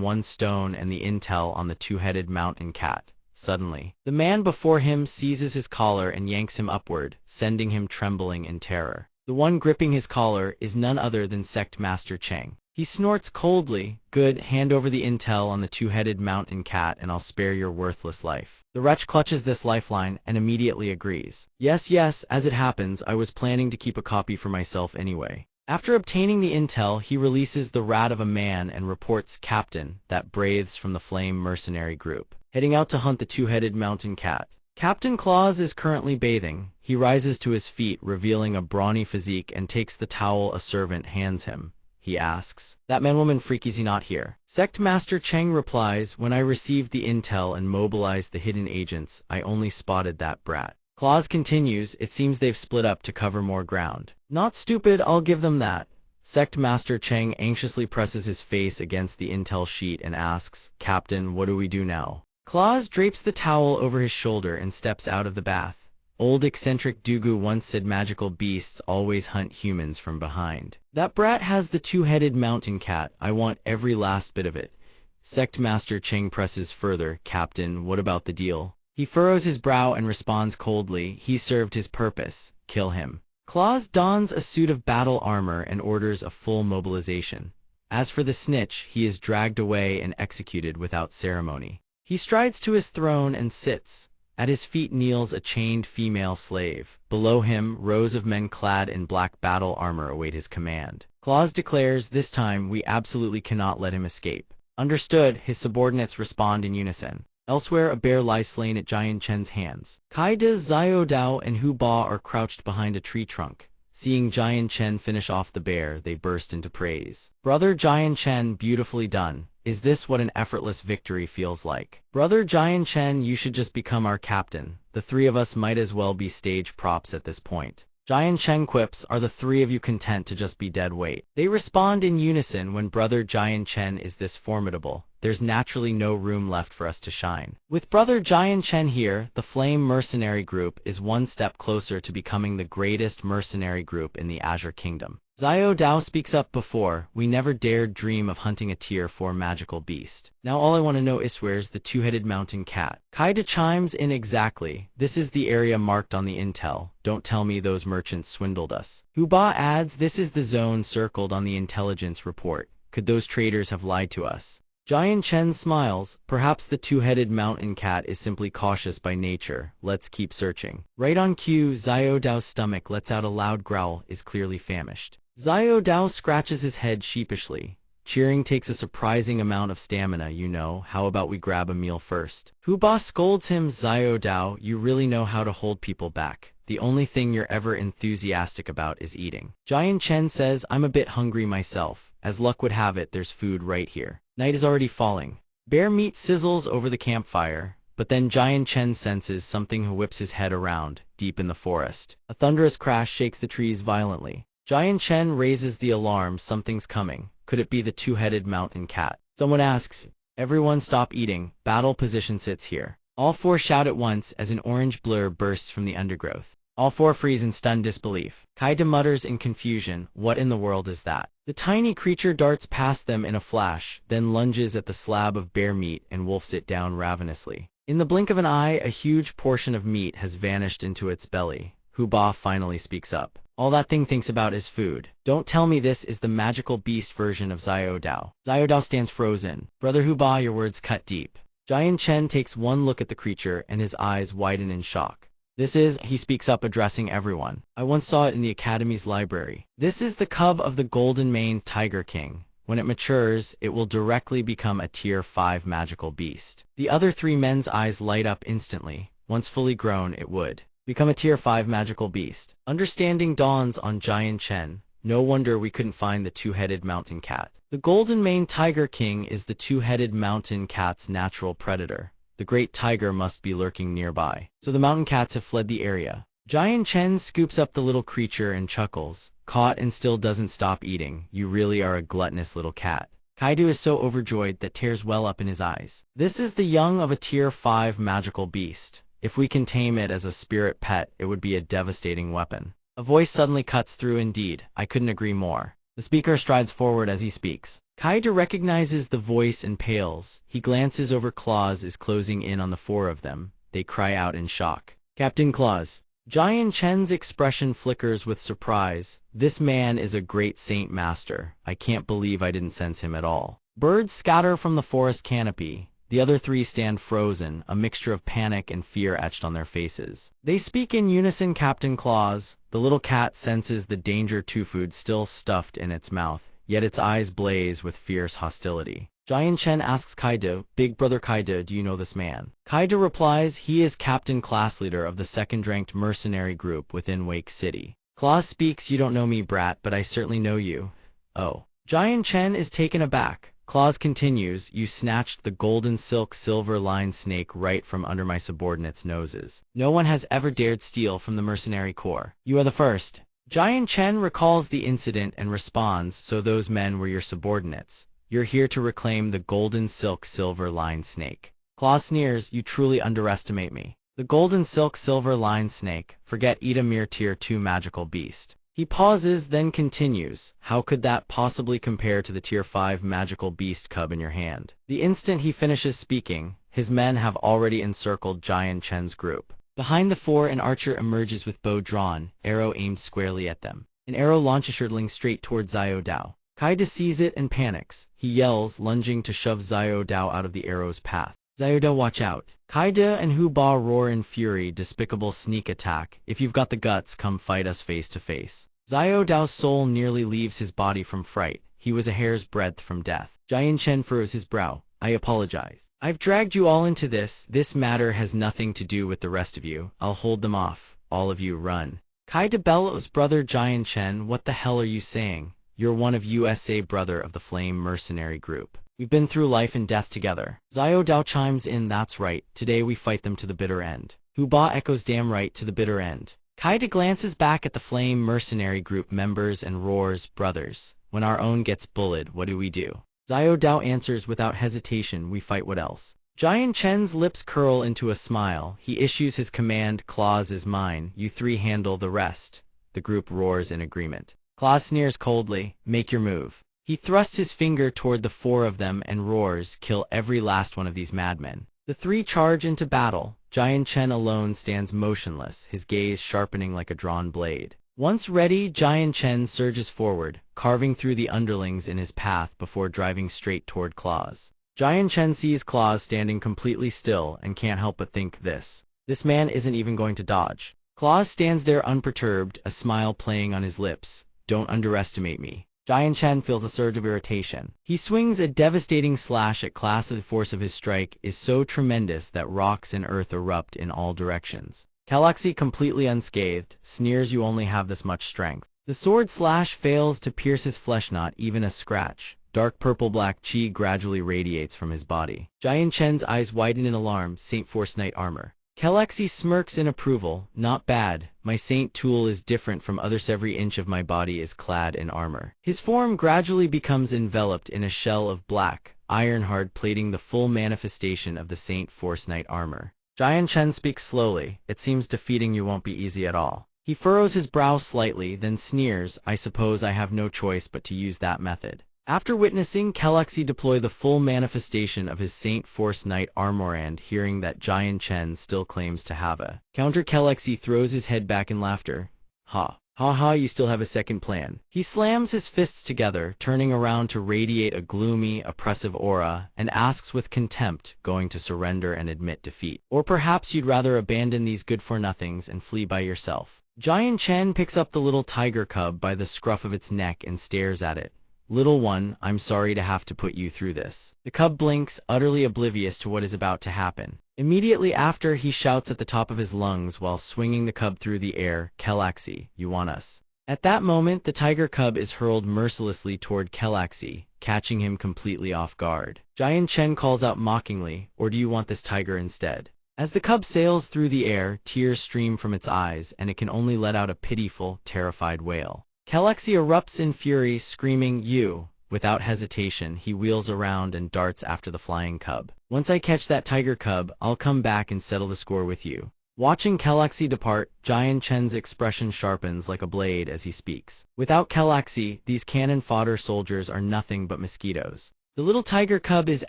one stone and the intel on the two-headed mountain cat." Suddenly, the man before him seizes his collar and yanks him upward, sending him trembling in terror. The one gripping his collar is none other than Sect Master Cheng. He snorts coldly, "Good, hand over the intel on the two-headed mountain cat and I'll spare your worthless life." The wretch clutches this lifeline and immediately agrees. Yes, as it happens, I was planning to keep a copy for myself anyway." After obtaining the intel, he releases the rat of a man and reports Captain, that breathes from the Flame mercenary group, heading out to hunt the two-headed mountain cat. Captain Claus is currently bathing. He rises to his feet, revealing a brawny physique, and takes the towel a servant hands him. He asks, "That man-woman freak, is he not here?" Sect Master Cheng replies, "When I received the intel and mobilized the hidden agents, I only spotted that brat." Claus continues, "It seems they've split up to cover more ground." "Not stupid, I'll give them that." Sect Master Cheng anxiously presses his face against the intel sheet and asks, "Captain, what do we do now?" Claus drapes the towel over his shoulder and steps out of the bath. Old eccentric Dugu once said magical beasts always hunt humans from behind. That brat has the two-headed mountain cat. I want every last bit of it. Sect Master Cheng presses further, "Captain, what about the deal?" He furrows his brow and responds coldly, "He served his purpose. Kill him." Claus dons a suit of battle armor and orders a full mobilization. As for the snitch, he is dragged away and executed without ceremony. He strides to his throne and sits. At his feet kneels a chained female slave. Below him, rows of men clad in black battle armor await his command. Claus declares, "This time, we absolutely cannot let him escape." "Understood," his subordinates respond in unison. Elsewhere, a bear lies slain at Jian Chen's hands. Kaida, Xiao Dao, and Hu Ba are crouched behind a tree trunk. Seeing Jian Chen finish off the bear, they burst into praise. "Brother Jian Chen, beautifully done. Is this what an effortless victory feels like? Brother Jian Chen, you should just become our captain. The three of us might as well be stage props at this point." Jian Chen quips, "Are the three of you content to just be dead weight?" They respond in unison. When Brother Jian Chen is this formidable, there's naturally no room left for us to shine. With Brother Jian Chen here, the Flame mercenary group is one step closer to becoming the greatest mercenary group in the Azure Kingdom. Xiao Dao speaks up before, "We never dared dream of hunting a tier 4 magical beast. Now all I want to know is where's the two-headed mountain cat?" Kaida chimes in, "Exactly. This is the area marked on the intel. Don't tell me those merchants swindled us." Hu Ba adds, "This is the zone circled on the intelligence report. Could those traitors have lied to us?" Jian Chen smiles, "Perhaps the two-headed mountain cat is simply cautious by nature. Let's keep searching." Right on cue, Xiao Dao's stomach lets out a loud growl, is clearly famished. Xiao Dao scratches his head sheepishly. "Cheering takes a surprising amount of stamina, you know. How about we grab a meal first?" Hu Ba scolds him, "Xiao Dao, you really know how to hold people back. The only thing you're ever enthusiastic about is eating." Jian Chen says, "I'm a bit hungry myself. As luck would have it, there's food right here." Night is already falling. Bear meat sizzles over the campfire, but then Jian Chen senses something who whips his head around, deep in the forest. A thunderous crash shakes the trees violently. Jian Chen raises the alarm, something's coming. Could it be the two-headed mountain cat? Someone asks, "Everyone stop eating, battle position sits here." All four shout at once as an orange blur bursts from the undergrowth. All four freeze in stunned disbelief. Kaida mutters in confusion, "What in the world is that?" The tiny creature darts past them in a flash, then lunges at the slab of bear meat and wolfs it down ravenously. In the blink of an eye, a huge portion of meat has vanished into its belly. Huba finally speaks up. "All that thing thinks about is food. Don't tell me this is the magical beast version of Xiao Dao." Xiao Dao stands frozen. "Brother Huba, your words cut deep." Jian Chen takes one look at the creature and his eyes widen in shock. He speaks up addressing everyone. "I once saw it in the Academy's library. This is the cub of the golden-maned tiger king. When it matures, it will directly become a tier 5 magical beast." The other three men's eyes light up instantly. Once fully grown, it would become a tier 5 magical beast. Understanding dawns on Jian Chen. No wonder we couldn't find the two-headed mountain cat. The golden-maned tiger king is the two-headed mountain cat's natural predator. The great tiger must be lurking nearby. So the mountain cats have fled the area. Jian Chen scoops up the little creature and chuckles. "Caught and still doesn't stop eating. You really are a gluttonous little cat." Kaido is so overjoyed that tears well up in his eyes. This is the young of a tier 5 magical beast. If we can tame it as a spirit pet, it would be a devastating weapon. A voice suddenly cuts through. "Indeed, I couldn't agree more." The speaker strides forward as he speaks. Kaido recognizes the voice and pales. He glances over. Claws is closing in on the four of them. They cry out in shock. "Captain Claws." Jian Chen's expression flickers with surprise. "This man is a great saint master. I can't believe I didn't sense him at all." Birds scatter from the forest canopy. The other three stand frozen, a mixture of panic and fear etched on their faces. They speak in unison. "Captain Claws." The little cat senses the danger. Food still stuffed in its mouth, yet its eyes blaze with fierce hostility. Jian Chen asks Kaido, "Big brother Kaido, do you know this man?" Kaido replies, "He is captain class leader of the second-ranked mercenary group within Wake City." Claws speaks, "You don't know me, brat, but I certainly know you." "Oh." Jian Chen is taken aback. Claws continues, "You snatched the golden silk silver-lined snake right from under my subordinates' noses. No one has ever dared steal from the mercenary corps. You are the first." Jian Chen recalls the incident and responds, "So those men were your subordinates. You're here to reclaim the golden silk silver-lined snake." Claw sneers, "You truly underestimate me." The golden silk silver-lined snake, forget it, a mere tier 2 magical beast. He pauses, then continues, "How could that possibly compare to the tier 5 magical beast cub in your hand?" The instant he finishes speaking, his men have already encircled Jian Chen's group. Behind the four, an archer emerges with bow drawn, arrow aimed squarely at them. An arrow launches shirtling straight toward Xiao Dao. Kaido sees it and panics. He yells, lunging to shove Xiao Dao out of the arrow's path. "Xiao Dao, watch out." Kaido and Huba roar in fury. "Despicable sneak attack. If you've got the guts, come fight us face to face." Xiao Dao's soul nearly leaves his body from fright. He was a hair's breadth from death. Jian Chen furrows his brow. "I apologize. I've dragged you all into this. This matter has nothing to do with the rest of you. I'll hold them off. All of you run." Kaido bellows, "Brother Jian Chen, what the hell are you saying? You're one of USA brother of the Flame Mercenary Group. We've been through life and death together." Xiao Dao chimes in, "That's right. Today we fight them to the bitter end." Huba echoes, "Damn right, to the bitter end." Kaido glances back at the Flame Mercenary Group members and roars, "Brothers, when our own gets bullied, what do we do?" Xiao Dao answers without hesitation, "We fight, what else?" Jian Chen's lips curl into a smile. He issues his command, "Claws is mine. You three handle the rest." The group roars in agreement. Claws sneers coldly, "Make your move." He thrusts his finger toward the four of them and roars, "Kill every last one of these madmen." The three charge into battle. Jian Chen alone stands motionless, his gaze sharpening like a drawn blade. Once ready, Jian Chen surges forward, carving through the underlings in his path before driving straight toward Claws. Jian Chen sees Claws standing completely still and can't help but think this man isn't even going to dodge. Claws stands there unperturbed, a smile playing on his lips. "Don't underestimate me." Jian Chen feels a surge of irritation. He swings a devastating slash at Claws. The force of his strike is so tremendous that rocks and earth erupt in all directions. Galaxy, completely unscathed, sneers, "You only have this much strength." The sword slash fails to pierce his flesh, not even a scratch. Dark purple-black chi gradually radiates from his body. Jian Chen's eyes widen in alarm. "Saint Force Knight armor." Galaxy smirks in approval. "Not bad. My Saint tool is different from others. Every inch of my body is clad in armor." His form gradually becomes enveloped in a shell of black, iron-hard plating, the full manifestation of the Saint Force Knight armor. Jian Chen speaks slowly. It seems defeating you won't be easy at all. He furrows his brow slightly, then sneers, I suppose I have no choice but to use that method. After witnessing Galaxy deploy the full manifestation of his Saint Force Knight armor and hearing that Jian Chen still claims to have a counter, Galaxy throws his head back in laughter. Ha. Ha ha, you still have a second plan. He slams his fists together, turning around to radiate a gloomy, oppressive aura, and asks with contempt, going to surrender and admit defeat. Or perhaps you'd rather abandon these good-for-nothings and flee by yourself. Jian Chen picks up the little tiger cub by the scruff of its neck and stares at it. Little one, I'm sorry to have to put you through this. The cub blinks, utterly oblivious to what is about to happen. Immediately after, he shouts at the top of his lungs while swinging the cub through the air, Galaxy, you want us. At that moment, the tiger cub is hurled mercilessly toward Galaxy, catching him completely off guard. Jian Chen calls out mockingly, or do you want this tiger instead? As the cub sails through the air, tears stream from its eyes, and it can only let out a pitiful, terrified wail. Galaxy erupts in fury, screaming, you. Without hesitation, he wheels around and darts after the flying cub. Once I catch that tiger cub, I'll come back and settle the score with you. Watching Galaxy depart, Jian Chen's expression sharpens like a blade as he speaks. Without Galaxy, these cannon fodder soldiers are nothing but mosquitoes. The little tiger cub is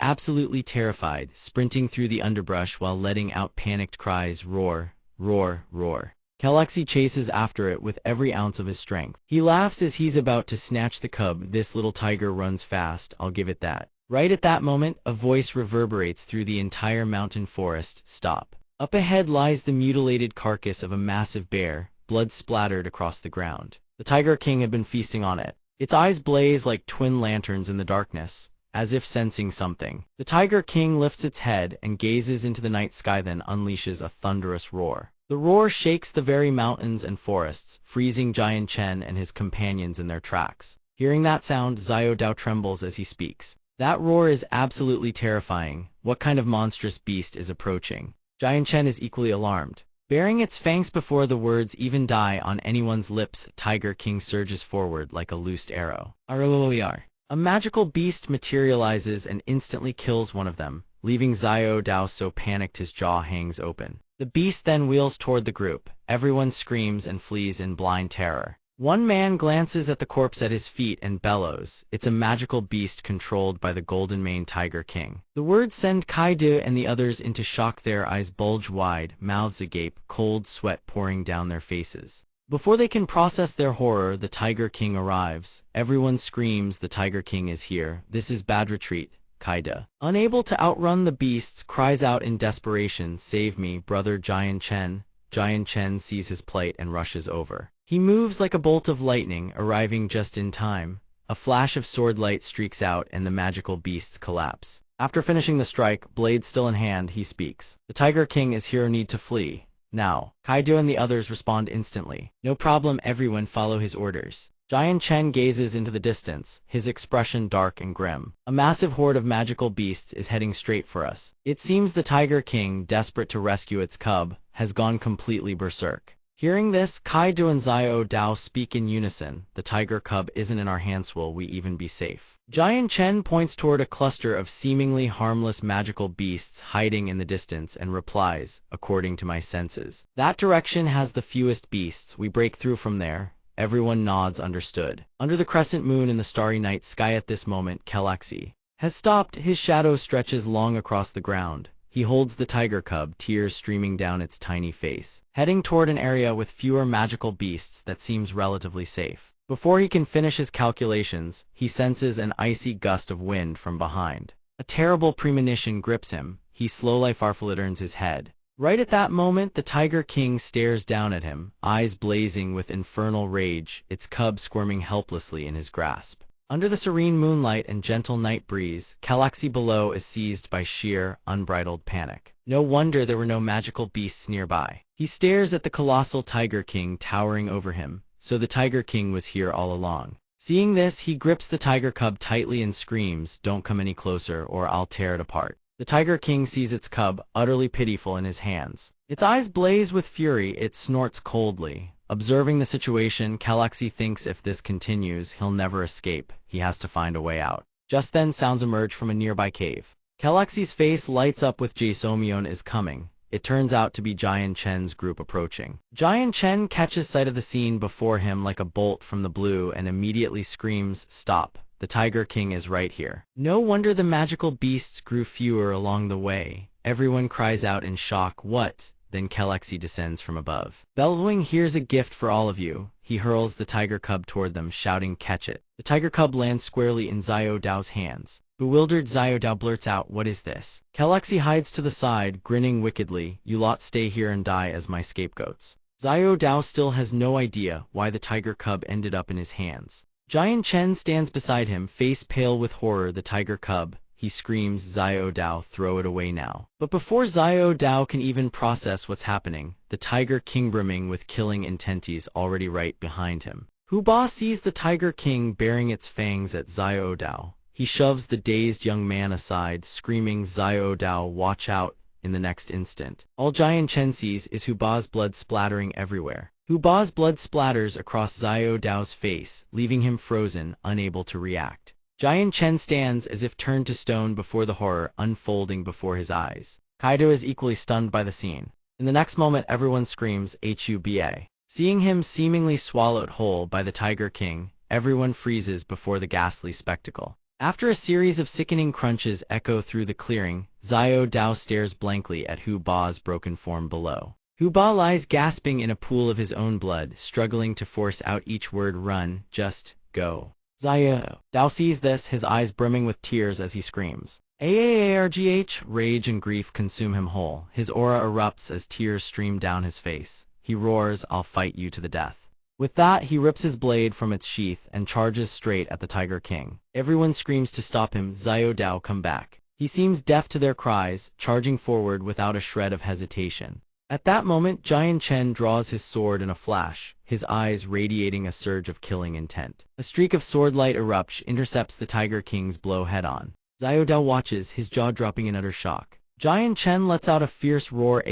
absolutely terrified, sprinting through the underbrush while letting out panicked cries, roar, roar, roar. Galaxy chases after it with every ounce of his strength. He laughs as he's about to snatch the cub. This little tiger runs fast, I'll give it that. Right at that moment, a voice reverberates through the entire mountain forest, stop. Up ahead lies the mutilated carcass of a massive bear, blood splattered across the ground. The Tiger King had been feasting on it. Its eyes blaze like twin lanterns in the darkness, as if sensing something. The Tiger King lifts its head and gazes into the night sky, then unleashes a thunderous roar. The roar shakes the very mountains and forests, freezing Jian Chen and his companions in their tracks. Hearing that sound, Xiao Dao trembles as he speaks. That roar is absolutely terrifying. What kind of monstrous beast is approaching? Jian Chen is equally alarmed. Baring its fangs before the words even die on anyone's lips, Tiger King surges forward like a loosed arrow. Arroar. A magical beast materializes and instantly kills one of them, leaving Xiao Dao so panicked his jaw hangs open. The beast then wheels toward the group. Everyone screams and flees in blind terror. One man glances at the corpse at his feet and bellows. It's a magical beast controlled by the golden-maned Tiger King. The words send Kaidu and the others into shock. Their eyes bulge wide, mouths agape, cold sweat pouring down their faces. Before they can process their horror, the Tiger King arrives. Everyone screams, the Tiger King is here. This is bad retreat. Kaida, unable to outrun the beasts, cries out in desperation, save me, brother Jian Chen. Jian Chen sees his plight and rushes over. He moves like a bolt of lightning, arriving just in time. A flash of sword light streaks out and the magical beasts collapse. After finishing the strike, blade still in hand, he speaks. The Tiger King is here, need to flee. Now. Kaido and the others respond instantly. No problem, everyone follow his orders. Jian Chen gazes into the distance, his expression dark and grim. A massive horde of magical beasts is heading straight for us. It seems the Tiger King, desperate to rescue its cub, has gone completely berserk. Hearing this, Kaido and Xiao Dao speak in unison. The tiger cub isn't in our hands, will we even be safe? Jian Chen points toward a cluster of seemingly harmless magical beasts hiding in the distance and replies, according to my senses. That direction has the fewest beasts. We break through from there. Everyone nods, understood. Under the crescent moon in the starry night sky at this moment, Galaxy has stopped. His shadow stretches long across the ground. He holds the tiger cub, tears streaming down its tiny face, heading toward an area with fewer magical beasts that seems relatively safe. Before he can finish his calculations, he senses an icy gust of wind from behind. A terrible premonition grips him. He slowly turns his head. Right at that moment, the Tiger King stares down at him, eyes blazing with infernal rage, its cub squirming helplessly in his grasp. Under the serene moonlight and gentle night breeze, Galaxy below is seized by sheer, unbridled panic. No wonder there were no magical beasts nearby. He stares at the colossal Tiger King towering over him, so the Tiger King was here all along. Seeing this, he grips the tiger cub tightly and screams, "Don't come any closer or I'll tear it apart." The Tiger King sees its cub, utterly pitiful, in his hands. Its eyes blaze with fury, it snorts coldly. Observing the situation, Galaxy thinks if this continues, he'll never escape. He has to find a way out. Just then, sounds emerge from a nearby cave. Galaxy's face lights up with Jasomion is coming. it turns out to be Jian Chen's group approaching. Jian Chen catches sight of the scene before him like a bolt from the blue and immediately screams, "Stop! The Tiger King is right here." No wonder the magical beasts grew fewer along the way. Everyone cries out in shock, "What?" Then Kelexi descends from above. Bellowing, "Here's a gift for all of you." He hurls the tiger cub toward them, shouting, "Catch it." The tiger cub lands squarely in Xiao Dao's hands. Bewildered, Xiao Dao blurts out, "What is this?" Kelexi hides to the side, grinning wickedly, "You lot stay here and die as my scapegoats." Xiao Dao still has no idea why the tiger cub ended up in his hands. Jian Chen stands beside him, face pale with horror. The tiger cub, he screams, "Xiao Dao, throw it away now." But before Xiao Dao can even process what's happening, the Tiger King, brimming with killing intent, is already right behind him. Hu Ba sees the Tiger King baring its fangs at Xiao Dao. He shoves the dazed young man aside, screaming, "Xiao Dao, watch out." In the next instant, all Jian Chen sees is Hu Ba's blood splattering everywhere. Hu Ba's blood splatters across Xiao Dao's face, leaving him frozen, unable to react. Jian Chen stands as if turned to stone before the horror unfolding before his eyes. Kaido is equally stunned by the scene. In the next moment, everyone screams, "Huba!" Seeing him seemingly swallowed whole by the Tiger King, everyone freezes before the ghastly spectacle. After a series of sickening crunches echo through the clearing, Xiao Dao stares blankly at Hu Ba's broken form below. Hu Ba lies gasping in a pool of his own blood, struggling to force out each word, "Run, just go." Xiao Dao sees this, his eyes brimming with tears as he screams. Aargh, rage and grief consume him whole. His aura erupts as tears stream down his face. He roars, "I'll fight you to the death." With that, he rips his blade from its sheath and charges straight at the Tiger King. Everyone screams to stop him. "Xiao Dao, come back." He seems deaf to their cries, charging forward without a shred of hesitation. At that moment, Jian Chen draws his sword in a flash, his eyes radiating a surge of killing intent. A streak of sword light erupts, intercepts the Tiger King's blow head-on. Xiao Dao watches, his jaw dropping in utter shock. Jian Chen lets out a fierce roar.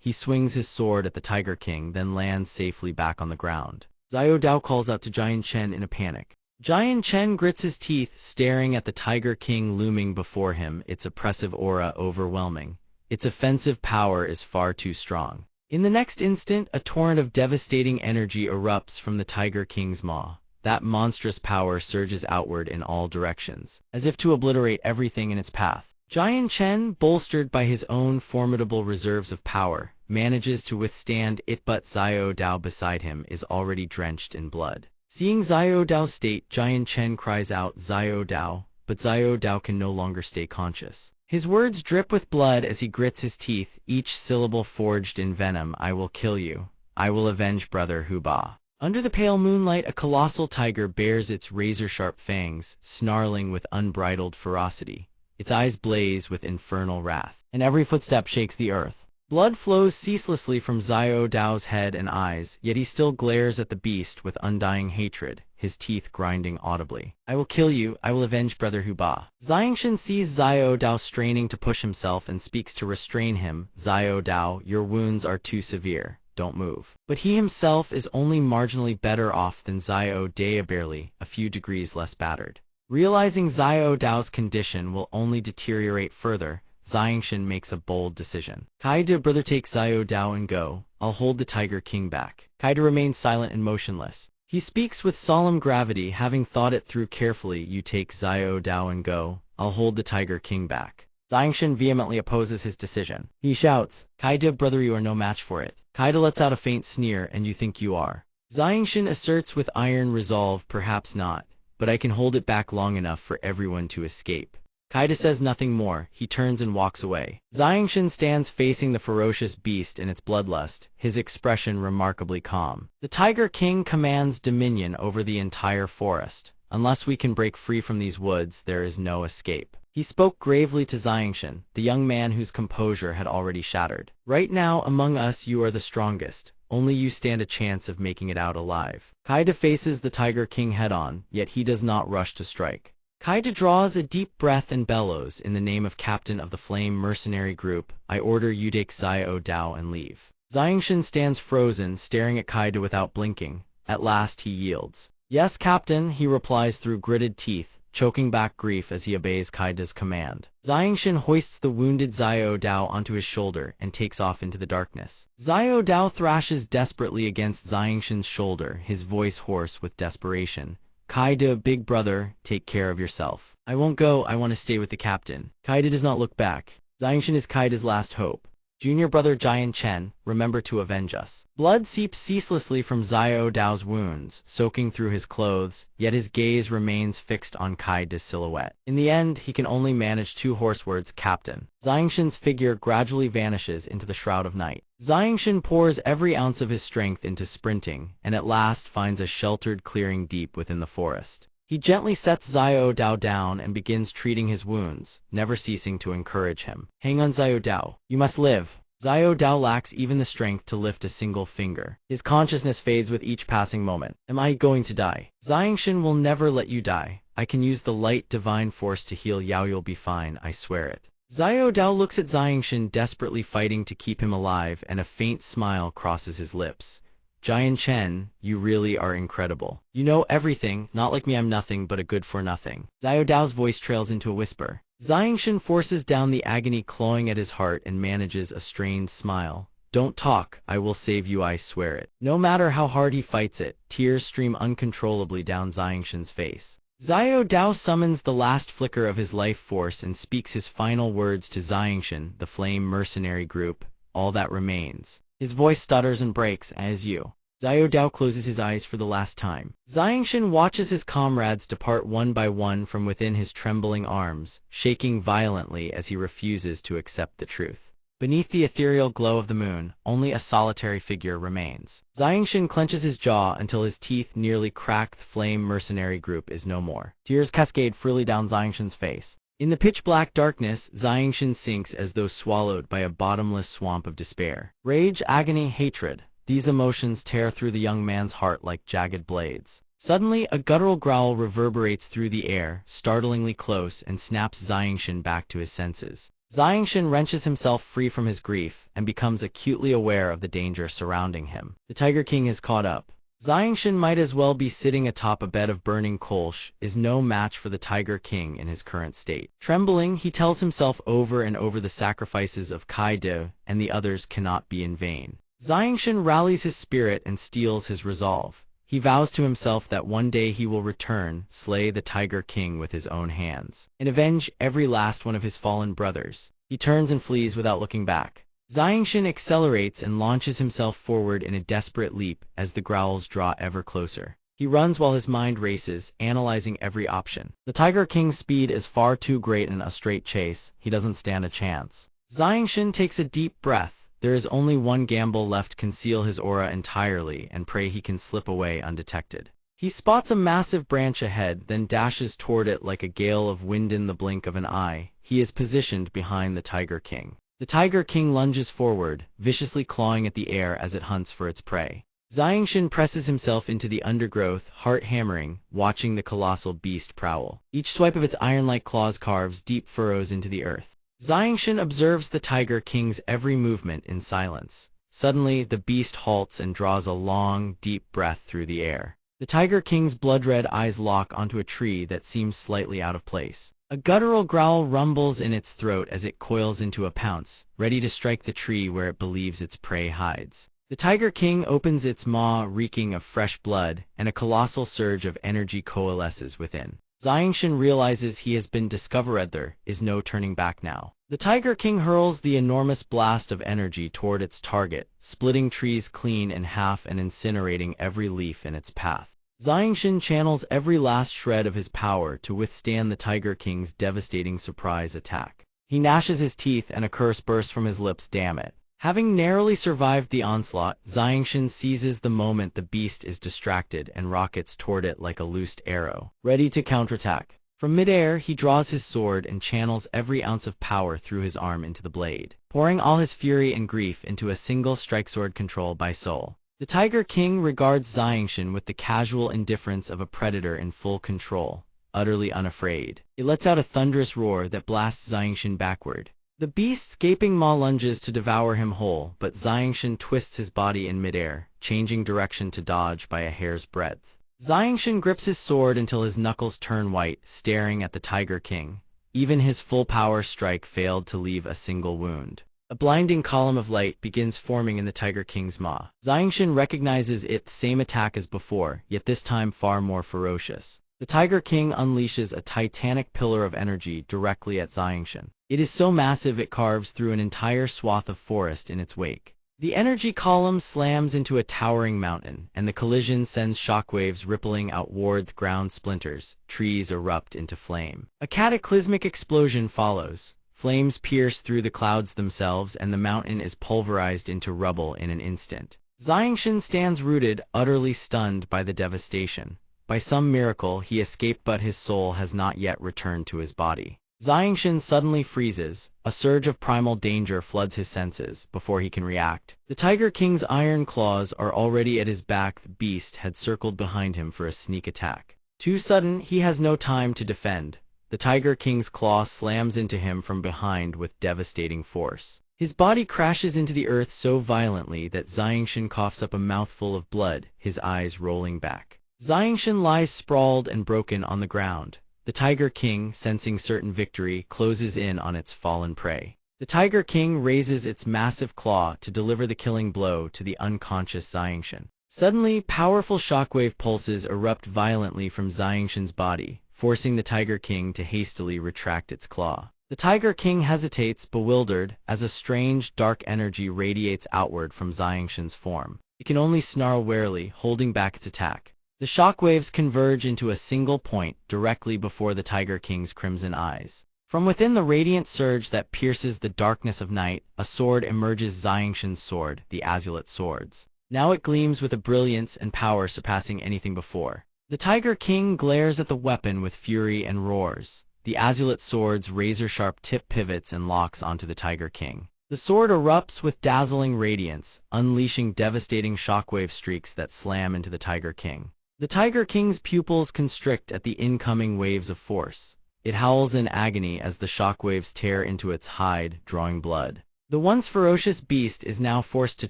He swings his sword at the Tiger King, then lands safely back on the ground. Xiao Dao calls out to Jian Chen in a panic. Jian Chen grits his teeth, staring at the Tiger King looming before him, its oppressive aura overwhelming. Its offensive power is far too strong. In the next instant, a torrent of devastating energy erupts from the Tiger King's maw. That monstrous power surges outward in all directions, as if to obliterate everything in its path. Jian Chen, bolstered by his own formidable reserves of power, manages to withstand it, but Xiao Dao beside him is already drenched in blood. Seeing Xiao Dao's state, Jian Chen cries out, "Xiao Dao," but Xiao Dao can no longer stay conscious. His words drip with blood as he grits his teeth, each syllable forged in venom. "I will kill you. I will avenge brother Hu Ba." Under the pale moonlight, a colossal tiger bares its razor-sharp fangs, snarling with unbridled ferocity. Its eyes blaze with infernal wrath, and every footstep shakes the earth. Blood flows ceaselessly from Xiao Dao's head and eyes, yet he still glares at the beast with undying hatred, his teeth grinding audibly. "I will kill you. I will avenge brother Hu Ba." Xiangshan sees Xiao Dao straining to push himself and speaks to restrain him. "Xiao Dao, your wounds are too severe. Don't move." But he himself is only marginally better off than Xiao Dao, barely a few degrees less battered. Realizing Xiao Dao's condition will only deteriorate further, Xiangshan makes a bold decision. "Kaido, brother, take Xiao Dao and go. I'll hold the Tiger King back." Kaido remains silent and motionless. He speaks with solemn gravity, having thought it through carefully. "You take Xiao Dao and go. I'll hold the Tiger King back." Xiangshan vehemently opposes his decision. He shouts, "Kaido, brother, you are no match for it." Kaido lets out a faint sneer, "And you think you are?" Xiangshan asserts with iron resolve, "Perhaps not, but I can hold it back long enough for everyone to escape." Kaido says nothing more. He turns and walks away. Xiangshan stands facing the ferocious beast in its bloodlust, his expression remarkably calm. The Tiger King commands dominion over the entire forest. "Unless we can break free from these woods, there is no escape." He spoke gravely to Xiangshan, the young man whose composure had already shattered. "Right now, among us, you are the strongest. Only you stand a chance of making it out alive." Kaido faces the Tiger King head-on, yet he does not rush to strike. Kaido draws a deep breath and bellows, "In the name of Captain of the Flame Mercenary Group, I order you take Xiao Dao and leave." Xiangshan stands frozen, staring at Kaido without blinking. At last he yields. "Yes, Captain," he replies through gritted teeth, choking back grief as he obeys Kaida's command. Xiangshan hoists the wounded Xiao Dao onto his shoulder and takes off into the darkness. Xiao Dao thrashes desperately against Xiangshan's shoulder, his voice hoarse with desperation. Kaida, big brother, take care of yourself. I won't go, I want to stay with the captain. Kaida does not look back. Xiangshan is Kaida's last hope. Junior brother Jian Chen, remember to avenge us. Blood seeps ceaselessly from Xiao Dao's wounds, soaking through his clothes, yet his gaze remains fixed on Kaida's silhouette. In the end, he can only manage 2 hoarse words, Captain. Xiangshan's figure gradually vanishes into the shroud of night. Xiangshan pours every ounce of his strength into sprinting, and at last finds a sheltered clearing deep within the forest. He gently sets Xiao Dao down and begins treating his wounds, never ceasing to encourage him. Hang on, Xiao Dao. You must live. Xiao Dao lacks even the strength to lift a single finger. His consciousness fades with each passing moment. Am I going to die? Xiangshan will never let you die. I can use the light divine force to heal Yao. You'll be fine, I swear it. Xiao Dao looks at Xiangshan desperately fighting to keep him alive, and a faint smile crosses his lips. Jian Chen, you really are incredible. You know everything, not like me, I'm nothing but a good-for-nothing. Xiao Dao's voice trails into a whisper. Xiangshan forces down the agony clawing at his heart and manages a strained smile. Don't talk, I will save you, I swear it. No matter how hard he fights it, tears stream uncontrollably down Xiangshan's face. Xiao Dao summons the last flicker of his life force and speaks his final words to Xiangshan, the flame mercenary group, all that remains. His voice stutters and breaks, as you. Xiao Dao closes his eyes for the last time. Xiangshan watches his comrades depart one by one from within his trembling arms, shaking violently as he refuses to accept the truth. Beneath the ethereal glow of the moon, only a solitary figure remains. Xiangshan clenches his jaw until his teeth nearly crack. The flame mercenary group is no more. Tears cascade freely down Xiangshan's face. In the pitch-black darkness, Xiangshan sinks as though swallowed by a bottomless swamp of despair. Rage, agony, hatred. These emotions tear through the young man's heart like jagged blades. Suddenly, a guttural growl reverberates through the air, startlingly close, and snaps Xiangshan back to his senses. Xiangshan wrenches himself free from his grief and becomes acutely aware of the danger surrounding him. The Tiger King has caught up. Xiangshan might as well be sitting atop a bed of burning coal, is no match for the Tiger King in his current state. Trembling, he tells himself over and over the sacrifices of Kaida and the others cannot be in vain. Xiangshan rallies his spirit and steels his resolve. He vows to himself that one day he will return, slay the Tiger King with his own hands, and avenge every last one of his fallen brothers. He turns and flees without looking back. Xiangshan accelerates and launches himself forward in a desperate leap as the growls draw ever closer. He runs while his mind races, analyzing every option. The Tiger King's speed is far too great in a straight chase. He doesn't stand a chance. Xiangshan takes a deep breath. There is only one gamble left: conceal his aura entirely and pray he can slip away undetected. He spots a massive branch ahead, then dashes toward it like a gale of wind in the blink of an eye. He is positioned behind the Tiger King. The Tiger King lunges forward, viciously clawing at the air as it hunts for its prey. Xiangshan presses himself into the undergrowth, heart hammering, watching the colossal beast prowl. Each swipe of its iron-like claws carves deep furrows into the earth. Xiangshan observes the Tiger King's every movement in silence. Suddenly, the beast halts and draws a long, deep breath through the air. The Tiger King's blood-red eyes lock onto a tree that seems slightly out of place. A guttural growl rumbles in its throat as it coils into a pounce, ready to strike the tree where it believes its prey hides. The Tiger King opens its maw, reeking of fresh blood, and a colossal surge of energy coalesces within. Xiangshan realizes he has been discovered. There is no turning back now. The Tiger King hurls the enormous blast of energy toward its target, splitting trees clean in half and incinerating every leaf in its path. Xiangshan channels every last shred of his power to withstand the Tiger King's devastating surprise attack. He gnashes his teeth and a curse bursts from his lips. Damn it. Having narrowly survived the onslaught, Xiangshan seizes the moment the beast is distracted and rockets toward it like a loosed arrow, ready to counterattack. From midair, he draws his sword and channels every ounce of power through his arm into the blade, pouring all his fury and grief into a single strike. Sword control by soul. The Tiger King regards Xiangshan with the casual indifference of a predator in full control, utterly unafraid. It lets out a thunderous roar that blasts Xiangshan backward. The beast's gaping maw lunges to devour him whole, but Xiangshan twists his body in midair, changing direction to dodge by a hair's breadth. Xiangshan grips his sword until his knuckles turn white, staring at the Tiger King. Even his full-power strike failed to leave a single wound. A blinding column of light begins forming in the Tiger King's maw. Xiangshan recognizes it the same attack as before, yet this time far more ferocious. The Tiger King unleashes a titanic pillar of energy directly at Xiangshan. It is so massive it carves through an entire swath of forest in its wake. The energy column slams into a towering mountain, and the collision sends shockwaves rippling outward. Ground splinters, trees erupt into flame. A cataclysmic explosion follows. Flames pierce through the clouds themselves, and the mountain is pulverized into rubble in an instant. Xiangshan stands rooted, utterly stunned by the devastation. By some miracle, he escaped, but his soul has not yet returned to his body. Xiangshan suddenly freezes. A surge of primal danger floods his senses. Before he can react, the Tiger King's iron claws are already at his back. The beast had circled behind him for a sneak attack. Too sudden, he has no time to defend. The Tiger King's claw slams into him from behind with devastating force. His body crashes into the earth so violently that Xiangshan coughs up a mouthful of blood, his eyes rolling back. Xiangshan lies sprawled and broken on the ground. The Tiger King, sensing certain victory, closes in on its fallen prey. The Tiger King raises its massive claw to deliver the killing blow to the unconscious Xiangshan. Suddenly, powerful shockwave pulses erupt violently from Xiangshan's body, forcing the Tiger King to hastily retract its claw. The Tiger King hesitates, bewildered, as a strange, dark energy radiates outward from Xiangshan's form. It can only snarl warily, holding back its attack. The shockwaves converge into a single point directly before the Tiger King's crimson eyes. From within the radiant surge that pierces the darkness of night, a sword emerges. Xiangshan's sword, the Azulate Swords. Now it gleams with a brilliance and power surpassing anything before. The Tiger King glares at the weapon with fury and roars. The Azulate Sword's razor-sharp tip pivots and locks onto the Tiger King. The sword erupts with dazzling radiance, unleashing devastating shockwave streaks that slam into the Tiger King. The Tiger King's pupils constrict at the incoming waves of force. It howls in agony as the shockwaves tear into its hide, drawing blood. The once ferocious beast is now forced to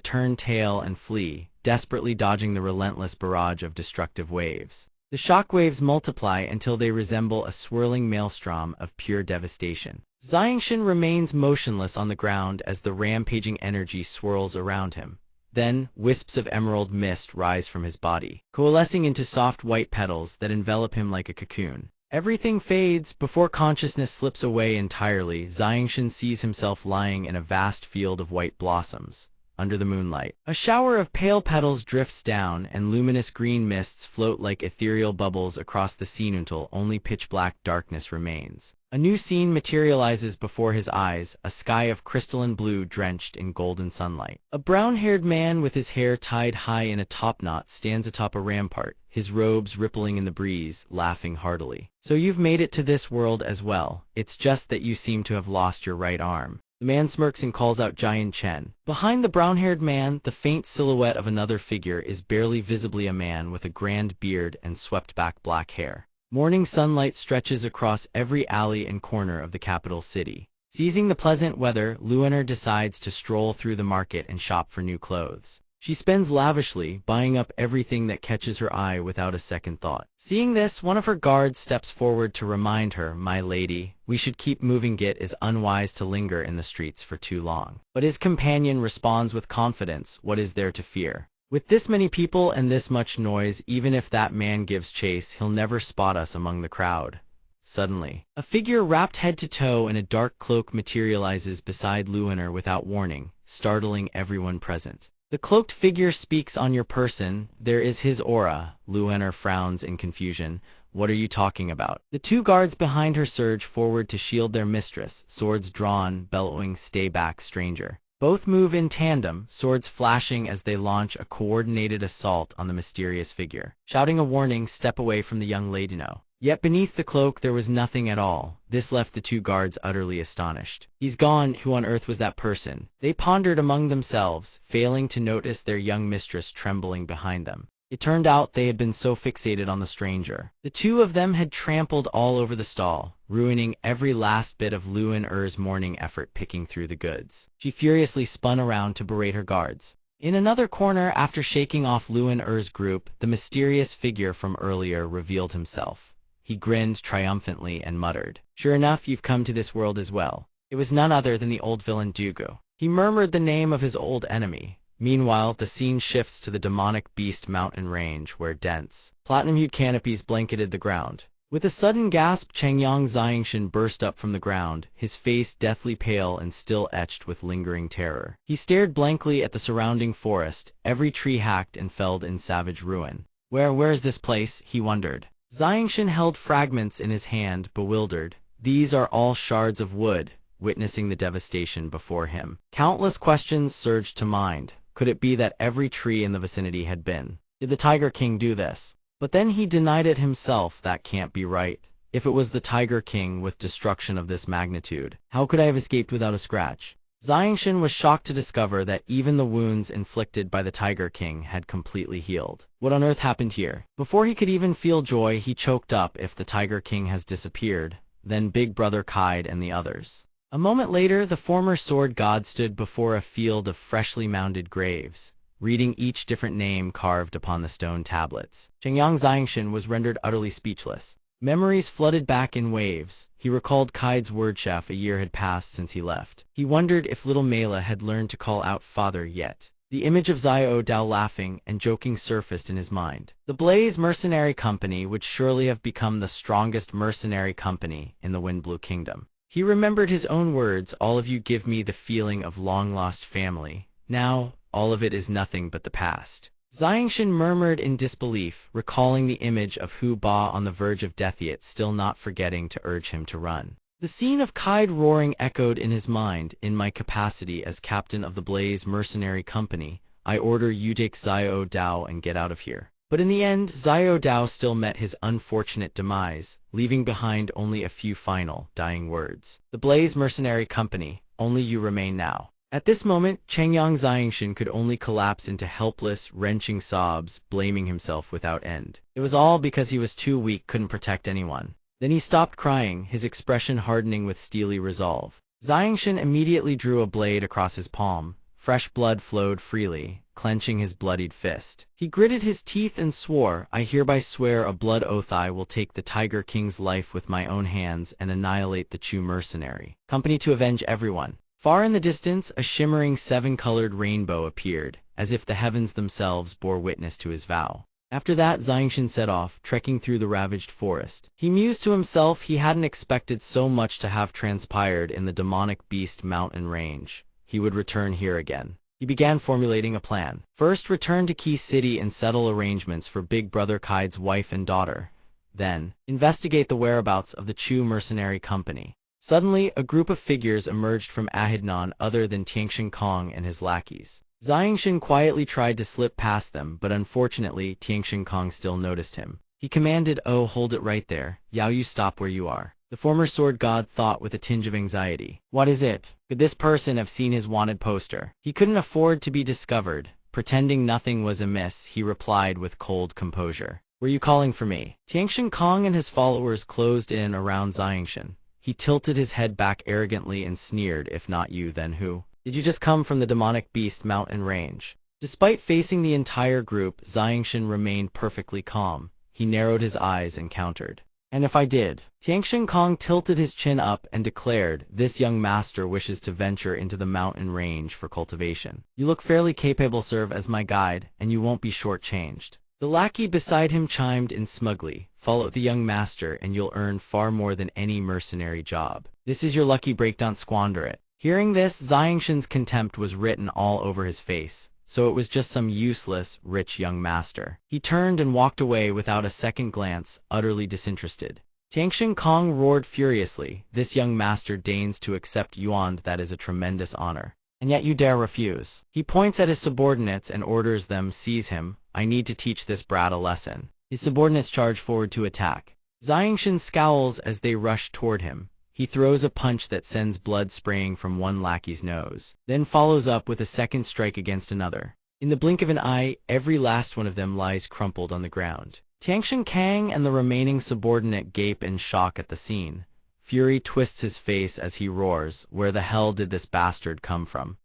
turn tail and flee, desperately dodging the relentless barrage of destructive waves. The shockwaves multiply until they resemble a swirling maelstrom of pure devastation. Xiangshan remains motionless on the ground as the rampaging energy swirls around him. Then, wisps of emerald mist rise from his body, coalescing into soft white petals that envelop him like a cocoon. Everything fades before consciousness slips away entirely. Xiangshan sees himself lying in a vast field of white blossoms. Under the moonlight, a shower of pale petals drifts down, and luminous green mists float like ethereal bubbles across the scene until only pitch-black darkness remains. A new scene materializes before his eyes, a sky of crystalline blue drenched in golden sunlight. A brown-haired man with his hair tied high in a topknot stands atop a rampart, his robes rippling in the breeze, laughing heartily. "So you've made it to this world as well. It's just that you seem to have lost your right arm." The man smirks and calls out Jian Chen. Behind the brown-haired man, the faint silhouette of another figure is barely visibly a man with a grand beard and swept-back black hair. Morning sunlight stretches across every alley and corner of the capital city. Seizing the pleasant weather, Luener decides to stroll through the market and shop for new clothes. She spends lavishly, buying up everything that catches her eye without a second thought. Seeing this, one of her guards steps forward to remind her, "My lady, we should keep moving. It is unwise to linger in the streets for too long." But his companion responds with confidence, "What is there to fear? With this many people and this much noise, even if that man gives chase, he'll never spot us among the crowd." Suddenly, a figure wrapped head to toe in a dark cloak materializes beside Luener without warning, startling everyone present. The cloaked figure speaks on your person. There is his aura. Luener frowns in confusion. "What are you talking about?" The two guards behind her surge forward to shield their mistress, swords drawn, bellowing, "Stay back, stranger." Both move in tandem, swords flashing as they launch a coordinated assault on the mysterious figure. Shouting a warning, "Step away from the young lady now." Yet beneath the cloak there was nothing at all. This left the two guards utterly astonished. "He's gone. Who on earth was that person?" They pondered among themselves, failing to notice their young mistress trembling behind them. It turned out they had been so fixated on the stranger. The two of them had trampled all over the stall, ruining every last bit of Luener's morning effort picking through the goods. She furiously spun around to berate her guards. In another corner, after shaking off Luan Er's group, the mysterious figure from earlier revealed himself. He grinned triumphantly and muttered, "Sure enough, you've come to this world as well." It was none other than the old villain Dugu. He murmured the name of his old enemy. Meanwhile, the scene shifts to the demonic beast mountain range where dense, platinum-hued canopies blanketed the ground. With a sudden gasp, Changyang Xiangshan burst up from the ground, his face deathly pale and still etched with lingering terror. He stared blankly at the surrounding forest, every tree hacked and felled in savage ruin. Where is this place?" he wondered. Xiangshan held fragments in his hand, bewildered. These are all shards of wood, witnessing the devastation before him. Countless questions surged to mind. Could it be that every tree in the vicinity had been? Did the Tiger King do this? But then he denied it himself. That can't be right. If it was the Tiger King with destruction of this magnitude, how could I have escaped without a scratch? Xiangshan was shocked to discover that even the wounds inflicted by the Tiger King had completely healed. What on earth happened here? Before he could even feel joy, he choked up. If the Tiger King has disappeared, then Big Brother Kaid and the others. A moment later, the former sword god stood before a field of freshly mounded graves, reading each different name carved upon the stone tablets. Changyang Xiangshan was rendered utterly speechless. Memories flooded back in waves. He recalled Kaid's word chef. A year had passed since he left. He wondered if little Mela had learned to call out father yet. The image of Xiao Dao laughing and joking surfaced in his mind. The Blaze Mercenary Company would surely have become the strongest mercenary company in the Windblue Kingdom. He remembered his own words, "All of you give me the feeling of long-lost family. Now, all of it is nothing but the past." Xiangshan murmured in disbelief, recalling the image of Hu Ba on the verge of death, yet still not forgetting to urge him to run. The scene of Kaid roaring echoed in his mind. "In my capacity as captain of the Blaze Mercenary Company, I order you take Xiao Dao and get out of here." But in the end, Xiao Dao still met his unfortunate demise, leaving behind only a few final, dying words. "The Blaze Mercenary Company, only you remain now." At this moment, Changyang Xiangshan could only collapse into helpless, wrenching sobs, blaming himself without end. It was all because he was too weak, couldn't protect anyone. Then he stopped crying, his expression hardening with steely resolve. Xiangshan immediately drew a blade across his palm. Fresh blood flowed freely, clenching his bloodied fist. He gritted his teeth and swore, "I hereby swear a blood oath I will take the Tiger King's life with my own hands and annihilate the Chu Mercenary Company to avenge everyone." Far in the distance, a shimmering seven-colored rainbow appeared, as if the heavens themselves bore witness to his vow. After that, Xiangshan set off, trekking through the ravaged forest. He mused to himself he hadn't expected so much to have transpired in the demonic beast mountain range. He would return here again. He began formulating a plan. First, return to Key City and settle arrangements for Big Brother Kaid's wife and daughter. Then, investigate the whereabouts of the Chu Mercenary Company. Suddenly, a group of figures emerged from Ahid, none other than Tiangshan Kong and his lackeys. Xiangshan quietly tried to slip past them, but unfortunately, Tiangshan Kong still noticed him. He commanded, "Oh, hold it right there. Yao, you stop where you are." The former sword god thought with a tinge of anxiety. What is it? Could this person have seen his wanted poster? He couldn't afford to be discovered. Pretending nothing was amiss, he replied with cold composure. "Were you calling for me?" Tiangshan Kong and his followers closed in around Xiangshan. He tilted his head back arrogantly and sneered, "If not you, then who? Did you just come from the demonic beast mountain range?" Despite facing the entire group, Xiangshan remained perfectly calm. He narrowed his eyes and countered. "And if I did?" Tiangshan Kong tilted his chin up and declared, "This young master wishes to venture into the mountain range for cultivation. You look fairly capable, serve as my guide, and you won't be shortchanged." The lackey beside him chimed in smugly, "Follow the young master and you'll earn far more than any mercenary job. This is your lucky break, don't squander it." Hearing this, Xiangshan's contempt was written all over his face. So it was just some useless, rich young master. He turned and walked away without a second glance, utterly disinterested. Tiangshan Kong roared furiously, "This young master deigns to accept yuan, that is a tremendous honor. And yet you dare refuse." He points at his subordinates and orders them, "Seize him. I need to teach this brat a lesson." His subordinates charge forward to attack. Xiangshan scowls as they rush toward him. He throws a punch that sends blood spraying from one lackey's nose, then follows up with a second strike against another. In the blink of an eye, every last one of them lies crumpled on the ground. Tiangshan Kang and the remaining subordinate gape in shock at the scene. Fury twists his face as he roars, "Where the hell did this bastard come from?"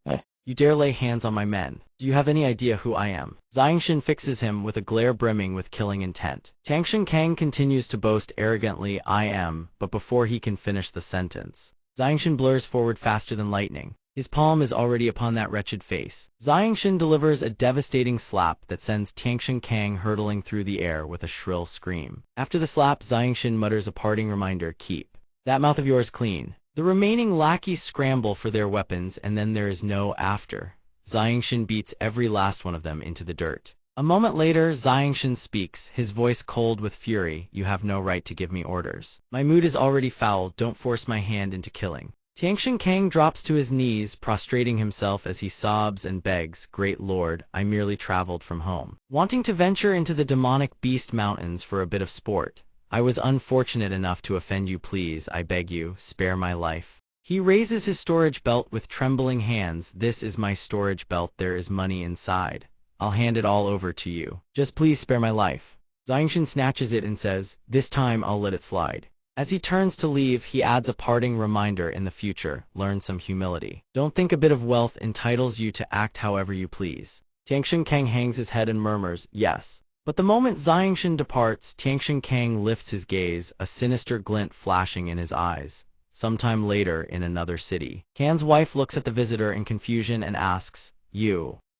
You dare lay hands on my men. Do you have any idea who I am? Xiangshan fixes him with a glare brimming with killing intent. Tangshan Kang continues to boast arrogantly, I am, but before he can finish the sentence, Xiangshan blurs forward faster than lightning. His palm is already upon that wretched face. Xiangshan delivers a devastating slap that sends Tangshan Kang hurtling through the air with a shrill scream. After the slap, Xiangshan mutters a parting reminder, keep that mouth of yours clean. The remaining lackeys scramble for their weapons, and then there is no after. Xiangshan beats every last one of them into the dirt. A moment later, Xiangshan speaks, his voice cold with fury, you have no right to give me orders. My mood is already foul, don't force my hand into killing. Tangshan Kang drops to his knees, prostrating himself as he sobs and begs, Great Lord, I merely traveled from home, wanting to venture into the demonic beast mountains for a bit of sport. I was unfortunate enough to offend you, please, I beg you, spare my life. He raises his storage belt with trembling hands, this is my storage belt, there is money inside. I'll hand it all over to you. Just please spare my life. Xiangshan snatches it and says, this time I'll let it slide. As he turns to leave, he adds a parting reminder in the future, learn some humility. Don't think a bit of wealth entitles you to act however you please. Tangshan Kang hangs his head and murmurs, yes. But the moment Xiangshan departs, Tangshan Kang lifts his gaze, a sinister glint flashing in his eyes. Sometime later, in another city, Kan's wife looks at the visitor in confusion and asks,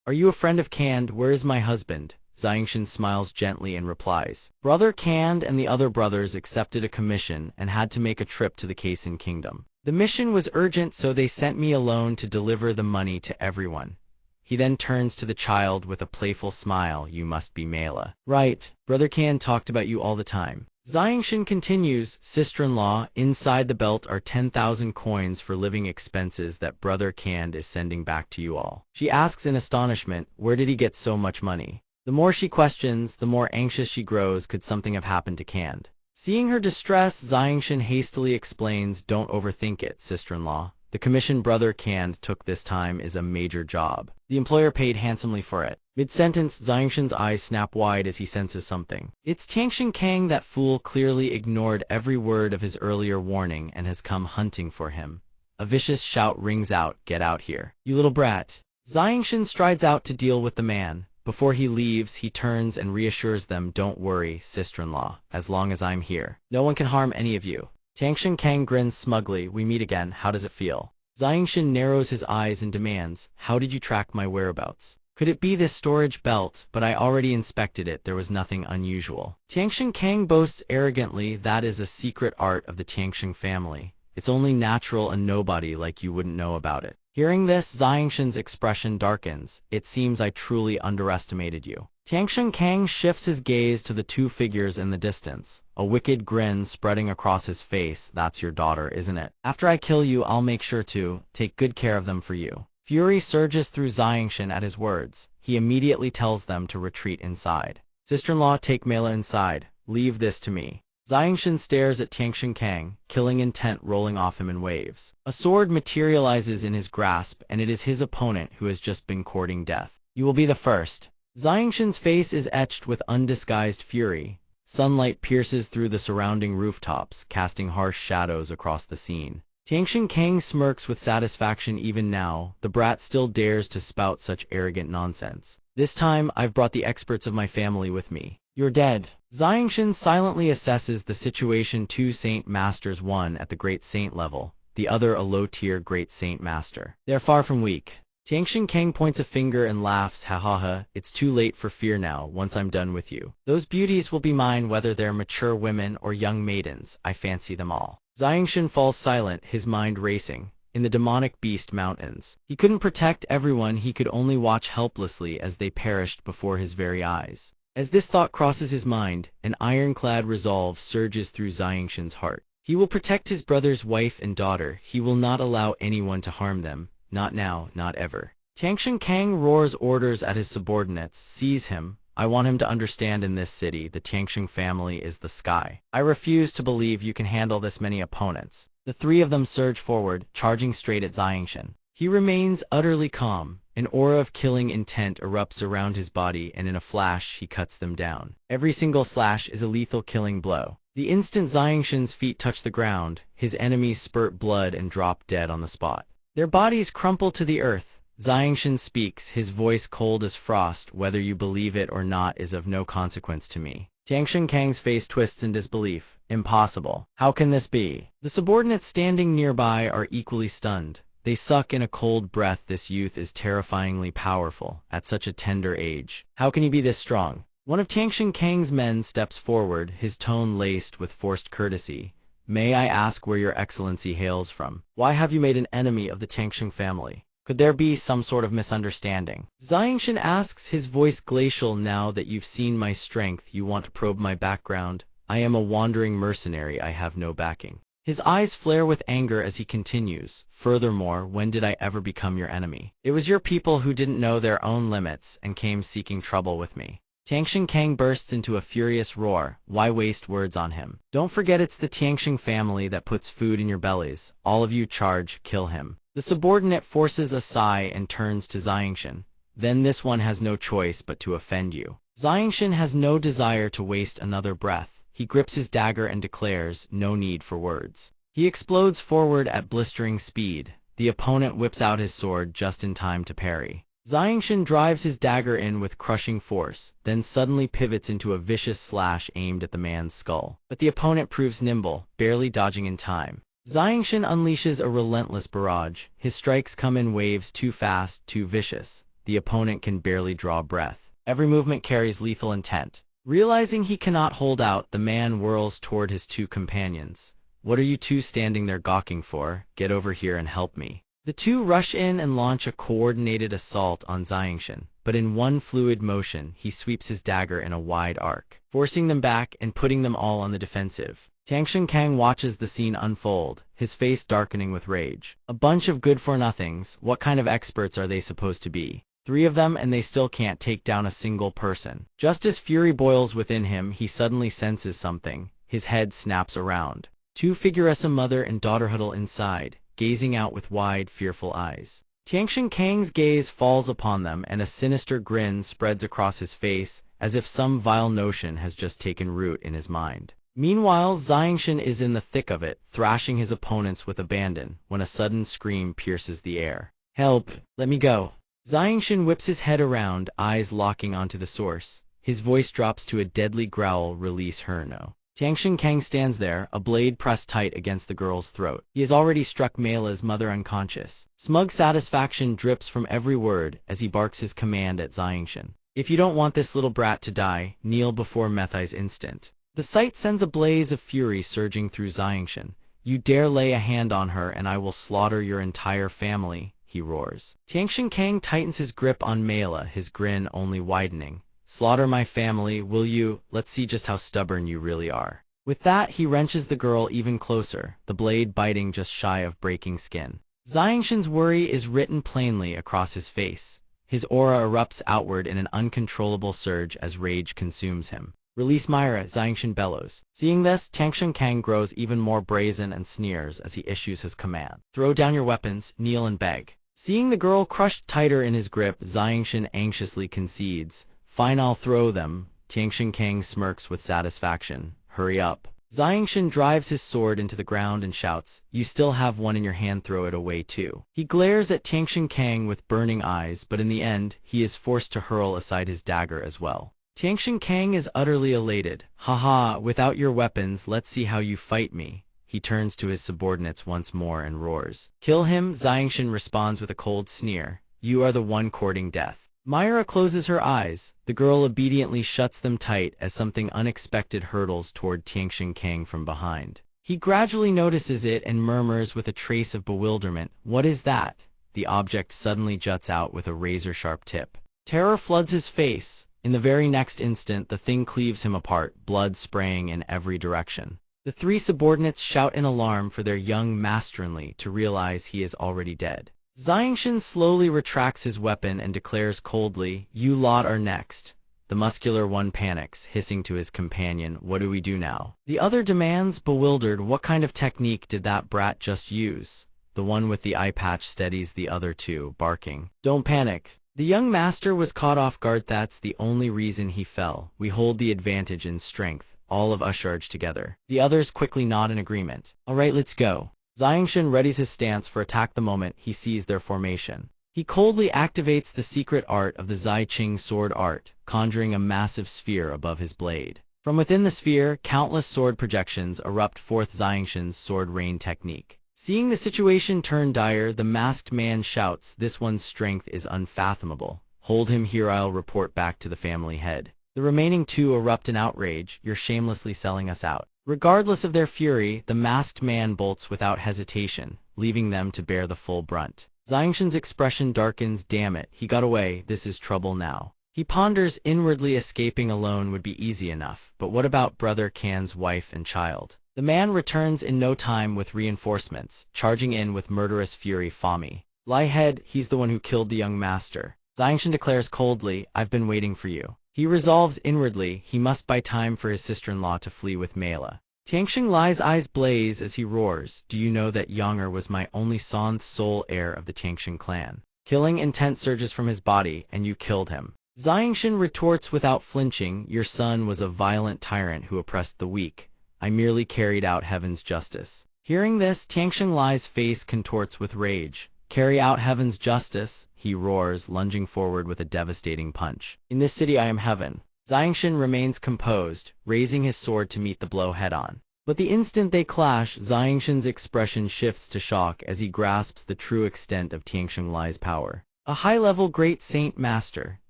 are you a friend of Kan? Where is my husband? Xiangshan smiles gently and replies, Brother Kan and the other brothers accepted a commission and had to make a trip to the Kaisen Kingdom. The mission was urgent, so they sent me alone to deliver the money to everyone. He then turns to the child with a playful smile, you must be Mela. Right, Brother Kan talked about you all the time. Xiangshan continues, sister-in-law, inside the belt are 10,000 coins for living expenses that Brother Kan is sending back to you all. She asks in astonishment, where did he get so much money? The more she questions, the more anxious she grows, could something have happened to Kan? Seeing her distress, Xiangshan hastily explains, don't overthink it, sister-in-law. The commission Brother Kan took this time is a major job. The employer paid handsomely for it. Mid-sentence, Xiangshan's eyes snap wide as he senses something. It's Tangshan Kang, that fool clearly ignored every word of his earlier warning and has come hunting for him. A vicious shout rings out, get out here, you little brat. Xiangshan strides out to deal with the man. Before he leaves, he turns and reassures them, don't worry, sister-in-law, as long as I'm here, no one can harm any of you. Tangshan Kang grins smugly, we meet again, how does it feel? Xiangshan narrows his eyes and demands, how did you track my whereabouts? Could it be this storage belt? But I already inspected it, there was nothing unusual. Tangshan Kang boasts arrogantly, that is a secret art of the Tangshan family. It's only natural, and nobody like you wouldn't know about it. Hearing this, Xiangshan's expression darkens. It seems I truly underestimated you. Tangshan Kang shifts his gaze to the two figures in the distance, a wicked grin spreading across his face. That's your daughter, isn't it? After I kill you, I'll make sure to take good care of them for you. Fury surges through Xiangshan at his words. He immediately tells them to retreat inside. Sister-in-law, take Mela inside. Leave this to me. Xiangshan stares at Tangshan Kang, killing intent rolling off him in waves. A sword materializes in his grasp, and it is his opponent who has just been courting death. You will be the first. Xiangshan's face is etched with undisguised fury. Sunlight pierces through the surrounding rooftops, casting harsh shadows across the scene. Tangshan Kang smirks with satisfaction. Even now, the brat still dares to spout such arrogant nonsense. This time, I've brought the experts of my family with me. You're dead. Xiangshan silently assesses the situation. Two Saint Masters, one at the Great Saint level, the other a low-tier Great Saint Master. They're far from weak. Tangshan Kang points a finger and laughs, ha ha ha, it's too late for fear now, once I'm done with you. Those beauties will be mine, whether they're mature women or young maidens, I fancy them all. Xiangshan falls silent, his mind racing. In the demonic beast mountains, he couldn't protect everyone, he could only watch helplessly as they perished before his very eyes. As this thought crosses his mind, an ironclad resolve surges through Xiangshan's heart. He will protect his brother's wife and daughter, he will not allow anyone to harm them. Not now, not ever. Tangshan Kang roars orders at his subordinates, seize him. I want him to understand in this city, the Tangshan family is the sky. I refuse to believe you can handle this many opponents. The three of them surge forward, charging straight at Xiangshan. He remains utterly calm. An aura of killing intent erupts around his body, and in a flash, he cuts them down. Every single slash is a lethal killing blow. The instant Xiangshan's feet touch the ground, his enemies spurt blood and drop dead on the spot. Their bodies crumple to the earth. Xiangshan speaks, his voice cold as frost. Whether you believe it or not is of no consequence to me. Tianshan Kang's face twists in disbelief. Impossible. How can this be? The subordinates standing nearby are equally stunned. They suck in a cold breath. This youth is terrifyingly powerful, at such a tender age. How can he be this strong? One of Tianshan Kang's men steps forward, his tone laced with forced courtesy. May I ask where your excellency hails from? Why have you made an enemy of the Tianshan family? Could there be some sort of misunderstanding? Xiangshan asks, his voice glacial. Now that you've seen my strength, you want to probe my background? I am a wandering mercenary, I have no backing. His eyes flare with anger as he continues. Furthermore, when did I ever become your enemy? It was your people who didn't know their own limits and came seeking trouble with me. Tianshan Kang bursts into a furious roar. Why waste words on him? Don't forget it's the Tianshan family that puts food in your bellies. All of you charge, kill him. The subordinate forces a sigh and turns to Xiangshan. Then this one has no choice but to offend you. Xiangshan has no desire to waste another breath. He grips his dagger and declares, no need for words. He explodes forward at blistering speed. The opponent whips out his sword just in time to parry. Xiangshan drives his dagger in with crushing force, then suddenly pivots into a vicious slash aimed at the man's skull. But the opponent proves nimble, barely dodging in time. Xiangshan unleashes a relentless barrage. His strikes come in waves, too fast, too vicious. The opponent can barely draw breath. Every movement carries lethal intent. Realizing he cannot hold out, the man whirls toward his two companions. What are you two standing there gawking for? Get over here and help me. The two rush in and launch a coordinated assault on Xiangshan, but in one fluid motion, he sweeps his dagger in a wide arc, forcing them back and putting them all on the defensive. Tianshan Kang watches the scene unfold, his face darkening with rage. A bunch of good-for-nothings. What kind of experts are they supposed to be? 3 of them and they still can't take down a single person. Just as fury boils within him, he suddenly senses something. His head snaps around. 2 figures, a mother and daughter, huddle inside, gazing out with wide, fearful eyes. Tianshan Kang's gaze falls upon them and a sinister grin spreads across his face, as if some vile notion has just taken root in his mind. Meanwhile, Xiangshan is in the thick of it, thrashing his opponents with abandon, when a sudden scream pierces the air. Help! Let me go! Xiangshan whips his head around, eyes locking onto the source. His voice drops to a deadly growl, release her no. Tianshan Kang stands there, a blade pressed tight against the girl's throat. He has already struck Meila's mother unconscious. Smug satisfaction drips from every word as he barks his command at Xiangshan. If you don't want this little brat to die, kneel before Methai's instant. The sight sends a blaze of fury surging through Xiangshan. You dare lay a hand on her and I will slaughter your entire family, he roars. Tianshan Kang tightens his grip on Meila, his grin only widening. Slaughter my family, will you? Let's see just how stubborn you really are. With that, he wrenches the girl even closer, the blade biting just shy of breaking skin. Xiangshan's worry is written plainly across his face. His aura erupts outward in an uncontrollable surge as rage consumes him. Release Myra, Xiangshan bellows. Seeing this, Tianshan Kang grows even more brazen and sneers as he issues his command. Throw down your weapons, kneel and beg. Seeing the girl crushed tighter in his grip, Xiangshan anxiously concedes. Fine, I'll throw them. Tianshan Kang smirks with satisfaction. Hurry up. Xiangshan drives his sword into the ground and shouts, you still have one in your hand, throw it away too. He glares at Tianshan Kang with burning eyes, but in the end, he is forced to hurl aside his dagger as well. Tianshan Kang is utterly elated. Haha, without your weapons, let's see how you fight me. He turns to his subordinates once more and roars. Kill him, Xiangshan responds with a cold sneer. You are the one courting death. Myra closes her eyes. The girl obediently shuts them tight as something unexpected hurtles toward Tianshan Kang from behind. He gradually notices it and murmurs with a trace of bewilderment, what is that? The object suddenly juts out with a razor-sharp tip. Terror floods his face. In the very next instant, the thing cleaves him apart, blood spraying in every direction. The 3 subordinates shout in alarm for their young master to realize he is already dead. Xiangshan slowly retracts his weapon and declares coldly, you lot are next. The muscular one panics, hissing to his companion, what do we do now? The other demands, bewildered, what kind of technique did that brat just use? The one with the eye patch steadies the other 2, barking, don't panic. The young master was caught off guard, that's the only reason he fell. We hold the advantage in strength. All of us charge together. The others quickly nod in agreement. Alright, let's go. Xiangshan readies his stance for attack the moment he sees their formation. He coldly activates the secret art of the Zai Qing sword art, conjuring a massive sphere above his blade. From within the sphere, countless sword projections erupt forth Xiangshan's sword rain technique. Seeing the situation turn dire, the masked man shouts, "This one's strength is unfathomable. Hold him here, I'll report back to the family head." The remaining two erupt in outrage, "You're shamelessly selling us out." Regardless of their fury, the masked man bolts without hesitation, leaving them to bear the full brunt. Xiangshan's expression darkens. Damn it, he got away, this is trouble now. He ponders inwardly. Escaping alone would be easy enough, but what about Brother Can's wife and child? The man returns in no time with reinforcements, charging in with murderous fury. Fami. Lie head, he's the one who killed the young master. Xiangshan declares coldly, "I've been waiting for you." He resolves inwardly he must buy time for his sister-in-law to flee with Mela. Tianxing Lai's eyes blaze as he roars, "Do you know that Yanger was my only son, sole heir of the Tianxing clan? Killing intent surges from his body, and you killed him." Xiangshan retorts without flinching, "Your son was a violent tyrant who oppressed the weak. I merely carried out heaven's justice." Hearing this, Tianxing Lai's face contorts with rage. "Carry out heaven's justice," he roars, lunging forward with a devastating punch. "In this city I am heaven." Xiangshan remains composed, raising his sword to meet the blow head-on. But the instant they clash, Xiangshan's expression shifts to shock as he grasps the true extent of Tianxing Lai's power. "A high-level great saint master,"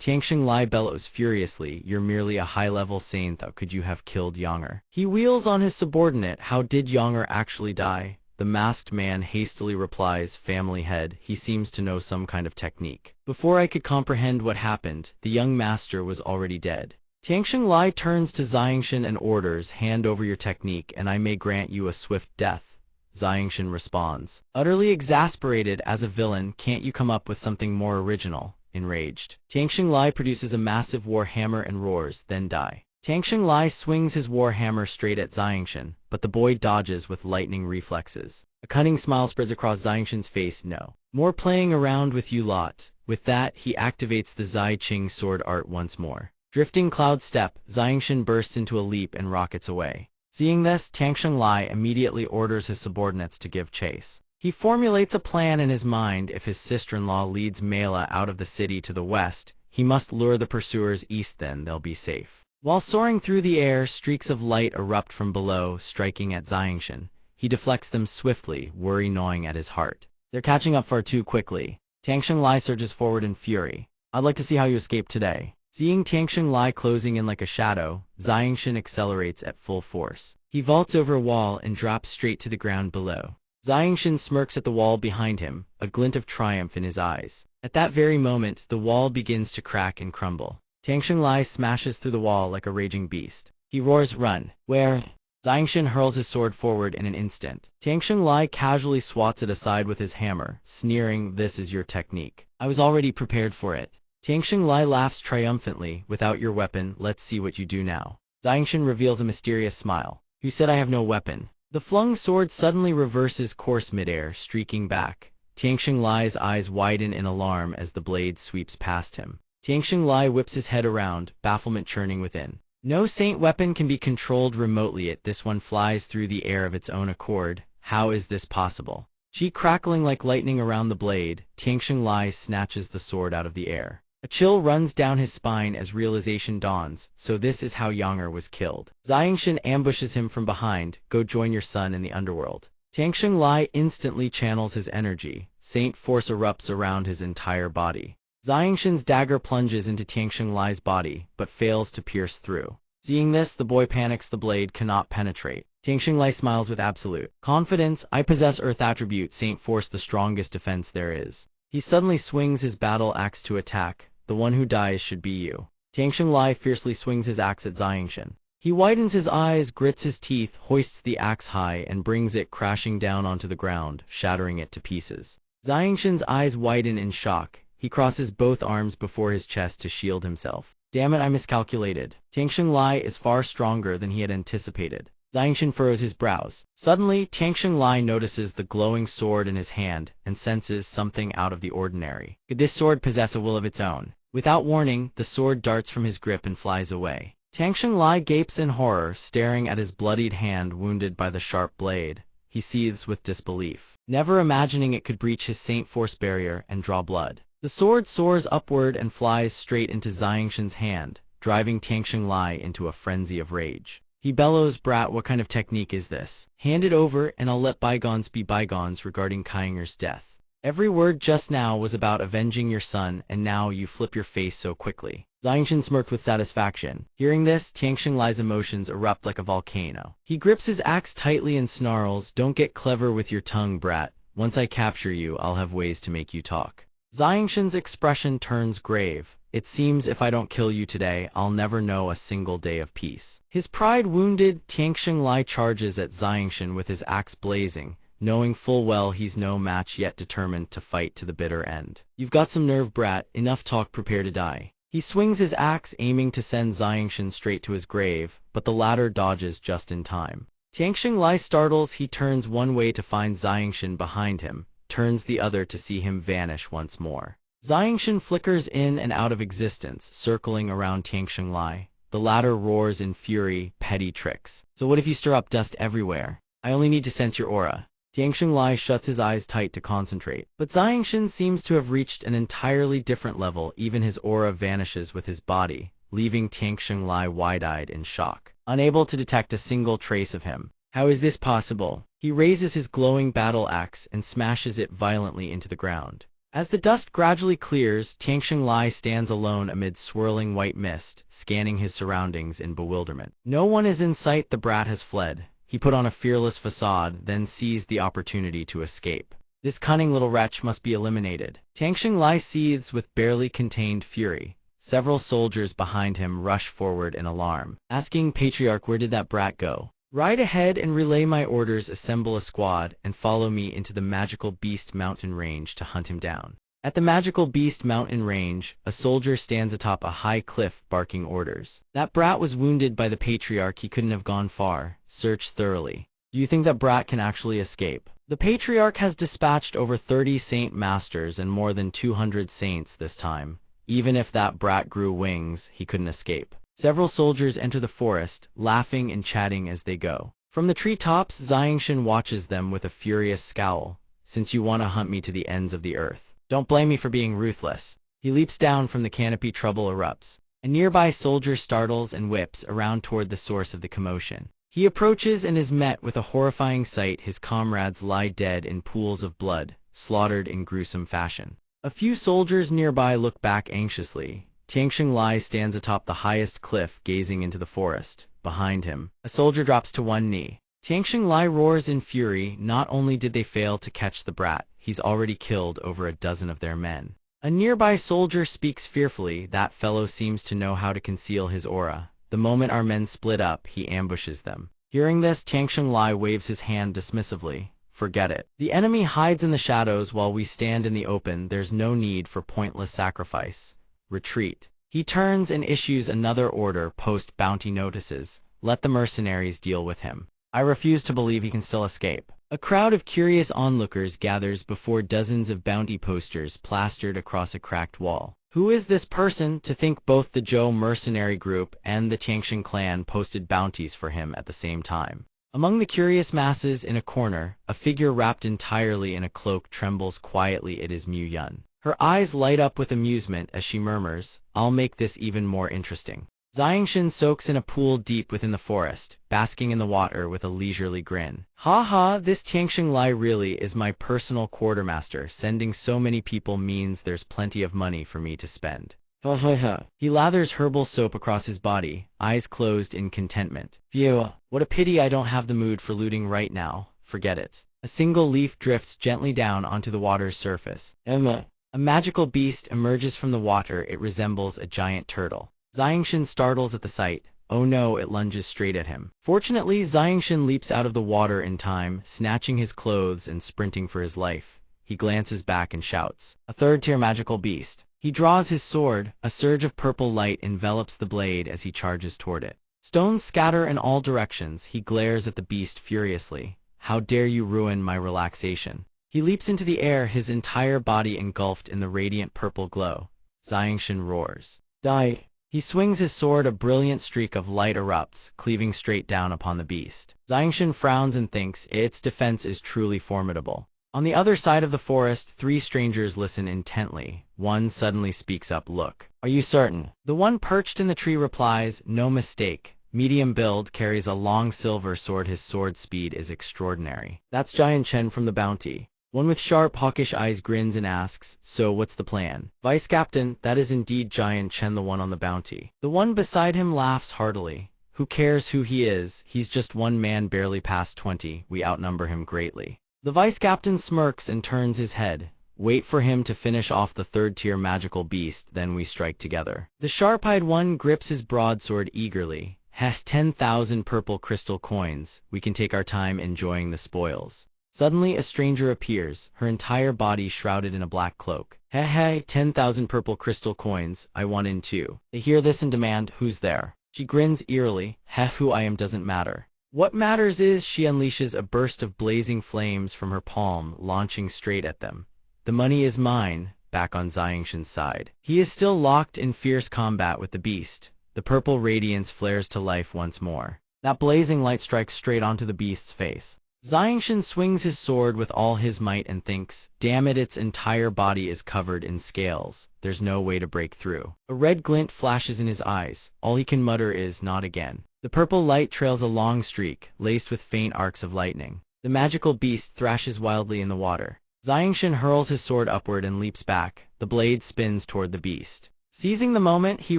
Tianxing Lai bellows furiously, "you're merely a high-level saint. How could you have killed Yanger?" He wheels on his subordinate. "How did Yanger actually die?" The masked man hastily replies, "Family head, he seems to know some kind of technique. Before I could comprehend what happened, the young master was already dead." Tianxing Lai turns to Xiangshan and orders, "Hand over your technique and I may grant you a swift death." Xiangshan responds, utterly exasperated, "As a villain, can't you come up with something more original?" Enraged, Tianxing Lai produces a massive war hammer and roars, "Then die." Tianxing Lai swings his war hammer straight at Xiangshan, but the boy dodges with lightning reflexes. A cunning smile spreads across Xiangshan's face. "No more playing around with you lot." With that, he activates the Zai Qing sword art once more. Drifting cloud step, Xiangshan bursts into a leap and rockets away. Seeing this, Tianxing Lai immediately orders his subordinates to give chase. He formulates a plan in his mind. If his sister-in-law leads Mela out of the city to the west, he must lure the pursuers east, then they'll be safe. While soaring through the air, streaks of light erupt from below, striking at Xiangshan. He deflects them swiftly, worry gnawing at his heart. They're catching up far too quickly. Tianxing Lai surges forward in fury. "I'd like to see how you escape today." Seeing Tianxing Lai closing in like a shadow, Xiangshan accelerates at full force. He vaults over a wall and drops straight to the ground below. Xiangshan smirks at the wall behind him, a glint of triumph in his eyes. At that very moment, the wall begins to crack and crumble. Tianxing Lai smashes through the wall like a raging beast. He roars, "Run!" "Where?" Xiangshan hurls his sword forward in an instant. Tianxing Lai casually swats it aside with his hammer, sneering, "This is your technique. I was already prepared for it." Tianxing Lai laughs triumphantly, "Without your weapon, let's see what you do now." Xiangshan reveals a mysterious smile. "Who said I have no weapon?" The flung sword suddenly reverses course midair, streaking back. Tianxing Lai's eyes widen in alarm as the blade sweeps past him. Tianxing Lai whips his head around, bafflement churning within. No saint weapon can be controlled remotely, yet this one flies through the air of its own accord. How is this possible? Chi crackling like lightning around the blade, Tianxing Lai snatches the sword out of the air. A chill runs down his spine as realization dawns. So this is how Yanger was killed. Xiangshan ambushes him from behind. "Go join your son in the underworld." Tianxing Lai instantly channels his energy. Saint force erupts around his entire body. Xiangshan's dagger plunges into Tianxing Lai's body, but fails to pierce through. Seeing this, the boy panics. The blade cannot penetrate. Tianxing Lai smiles with absolute confidence. "I possess Earth attribute Saint Force, the strongest defense there is." He suddenly swings his battle axe to attack. "The one who dies should be you." Tianxing Lai fiercely swings his axe at Xiangshan. He widens his eyes, grits his teeth, hoists the axe high, and brings it crashing down onto the ground, shattering it to pieces. Xiangshan's eyes widen in shock. He crosses both arms before his chest to shield himself. "Damn it, I miscalculated." Tianxing Lai is far stronger than he had anticipated. Xiangshan furrows his brows. Suddenly, Tianxing Lai notices the glowing sword in his hand and senses something out of the ordinary. Could this sword possess a will of its own? Without warning, the sword darts from his grip and flies away. Tianxing Lai gapes in horror, staring at his bloodied hand wounded by the sharp blade. He seethes with disbelief, never imagining it could breach his Saint Force barrier and draw blood. The sword soars upward and flies straight into Xiangshan's hand, driving Tianxing Lai into a frenzy of rage. He bellows, "Brat, what kind of technique is this? Hand it over and I'll let bygones be bygones regarding Kainger's death. Every word just now was about avenging your son, and now you flip your face so quickly." Xiangshan smirked with satisfaction. Hearing this, Tianxing Lai's emotions erupt like a volcano. He grips his axe tightly and snarls, "Don't get clever with your tongue, brat. Once I capture you, I'll have ways to make you talk." Xiangshan's expression turns grave. "It seems if I don't kill you today, I'll never know a single day of peace." His pride wounded, Tianxing Lai charges at Xiangshan with his axe blazing, knowing full well he's no match yet determined to fight to the bitter end. "You've got some nerve, brat. Enough talk, prepare to die." He swings his axe, aiming to send Xiangshan straight to his grave, but the latter dodges just in time. Tianxing Lai startles. He turns one way to find Xiangshan behind him, turns the other to see him vanish once more. Xiangshan flickers in and out of existence, circling around Tianxing Lai. The latter roars in fury, "Petty tricks. So what if you stir up dust everywhere? I only need to sense your aura." Tianxing Lai shuts his eyes tight to concentrate. But Xiangshan seems to have reached an entirely different level. Even his aura vanishes with his body, leaving Tianxing Lai wide-eyed in shock, unable to detect a single trace of him. How is this possible? He raises his glowing battle axe and smashes it violently into the ground. As the dust gradually clears, Tianxing Lai stands alone amid swirling white mist, scanning his surroundings in bewilderment. No one is in sight. The brat has fled. He put on a fearless facade, then seized the opportunity to escape. This cunning little wretch must be eliminated. Tianxing Lai seethes with barely contained fury. Several soldiers behind him rush forward in alarm, asking, "Patriarch, where did that brat go?" "Ride ahead and relay my orders. Assemble a squad and follow me into the Magical Beast Mountain Range to hunt him down." At the Magical Beast Mountain Range, a soldier stands atop a high cliff barking orders. "That brat was wounded by the Patriarch. He couldn't have gone far. Search thoroughly." "Do you think that brat can actually escape?" "The Patriarch has dispatched over 30 Saint Masters and more than 200 Saints this time. Even if that brat grew wings, he couldn't escape." Several soldiers enter the forest, laughing and chatting as they go. From the treetops, Xiangshan watches them with a furious scowl. "Since you want to hunt me to the ends of the earth, don't blame me for being ruthless." He leaps down from the canopy. Trouble erupts. A nearby soldier startles and whips around toward the source of the commotion. He approaches and is met with a horrifying sight. His comrades lie dead in pools of blood, slaughtered in gruesome fashion. A few soldiers nearby look back anxiously. Tianxing Lai stands atop the highest cliff, gazing into the forest. Behind him, a soldier drops to one knee. Tianxing Lai roars in fury. Not only did they fail to catch the brat, he's already killed over a dozen of their men. A nearby soldier speaks fearfully. "That fellow seems to know how to conceal his aura. The moment our men split up, he ambushes them." Hearing this, Tianxing Lai waves his hand dismissively. "Forget it. The enemy hides in the shadows while we stand in the open. There's no need for pointless sacrifice. Retreat." He turns and issues another order. "Post bounty notices. Let the mercenaries deal with him." I refuse to believe he can still escape. A crowd of curious onlookers gathers before dozens of bounty posters plastered across a cracked wall. Who is this person? To think both the Zhou mercenary group and the Tianxing clan posted bounties for him at the same time. Among the curious masses in a corner, a figure wrapped entirely in a cloak trembles quietly. It is Mu Yun. Her eyes light up with amusement as she murmurs, "I'll make this even more interesting." Xiangshan soaks in a pool deep within the forest, basking in the water with a leisurely grin. "Ha ha, this Tianxing Lai really is my personal quartermaster. Sending so many people means there's plenty of money for me to spend." Ha ha ha. He lathers herbal soap across his body, eyes closed in contentment. "Phew, what a pity I don't have the mood for looting right now. Forget it." A single leaf drifts gently down onto the water's surface. Emma. A magical beast emerges from the water. It resembles a giant turtle. Xiangshan startles at the sight. Oh no, it lunges straight at him. Fortunately, Xiangshan leaps out of the water in time, snatching his clothes and sprinting for his life. He glances back and shouts, "A third-tier magical beast." He draws his sword. A surge of purple light envelops the blade as he charges toward it. Stones scatter in all directions. He glares at the beast furiously. "How dare you ruin my relaxation?" He leaps into the air, his entire body engulfed in the radiant purple glow. Xiangshan roars, "Die!" He swings his sword. A brilliant streak of light erupts, cleaving straight down upon the beast. Xiangshan frowns and thinks, its defense is truly formidable. On the other side of the forest, three strangers listen intently. One suddenly speaks up, "Look, are you certain?" The one perched in the tree replies, "No mistake. Medium build, carries a long silver sword. His sword speed is extraordinary." "That's Giant Chen from the Bounty." One with sharp, hawkish eyes grins and asks, "So what's the plan?" "Vice Captain, that is indeed Giant Chen, the one on the Bounty." The one beside him laughs heartily. "Who cares who he is? He's just one man barely past 20. We outnumber him greatly." The Vice Captain smirks and turns his head. "Wait for him to finish off the third-tier magical beast, then we strike together." The sharp-eyed one grips his broadsword eagerly. "Heh, 10,000 purple crystal coins. We can take our time enjoying the spoils." Suddenly a stranger appears, her entire body shrouded in a black cloak. "Heh, 10,000 purple crystal coins. I want in too." They hear this and demand, "Who's there?" She grins eerily. "Who I am doesn't matter. What matters is," she unleashes a burst of blazing flames from her palm, launching straight at them. "The money is mine." Back on Xiangshan's side, he is still locked in fierce combat with the beast. The purple radiance flares to life once more. That blazing light strikes straight onto the beast's face. Xiangshan swings his sword with all his might and thinks, "Damn it, its entire body is covered in scales. There's no way to break through." A red glint flashes in his eyes. All he can mutter is, "Not again." The purple light trails a long streak, laced with faint arcs of lightning. The magical beast thrashes wildly in the water. Xiangshan hurls his sword upward and leaps back. The blade spins toward the beast. Seizing the moment, he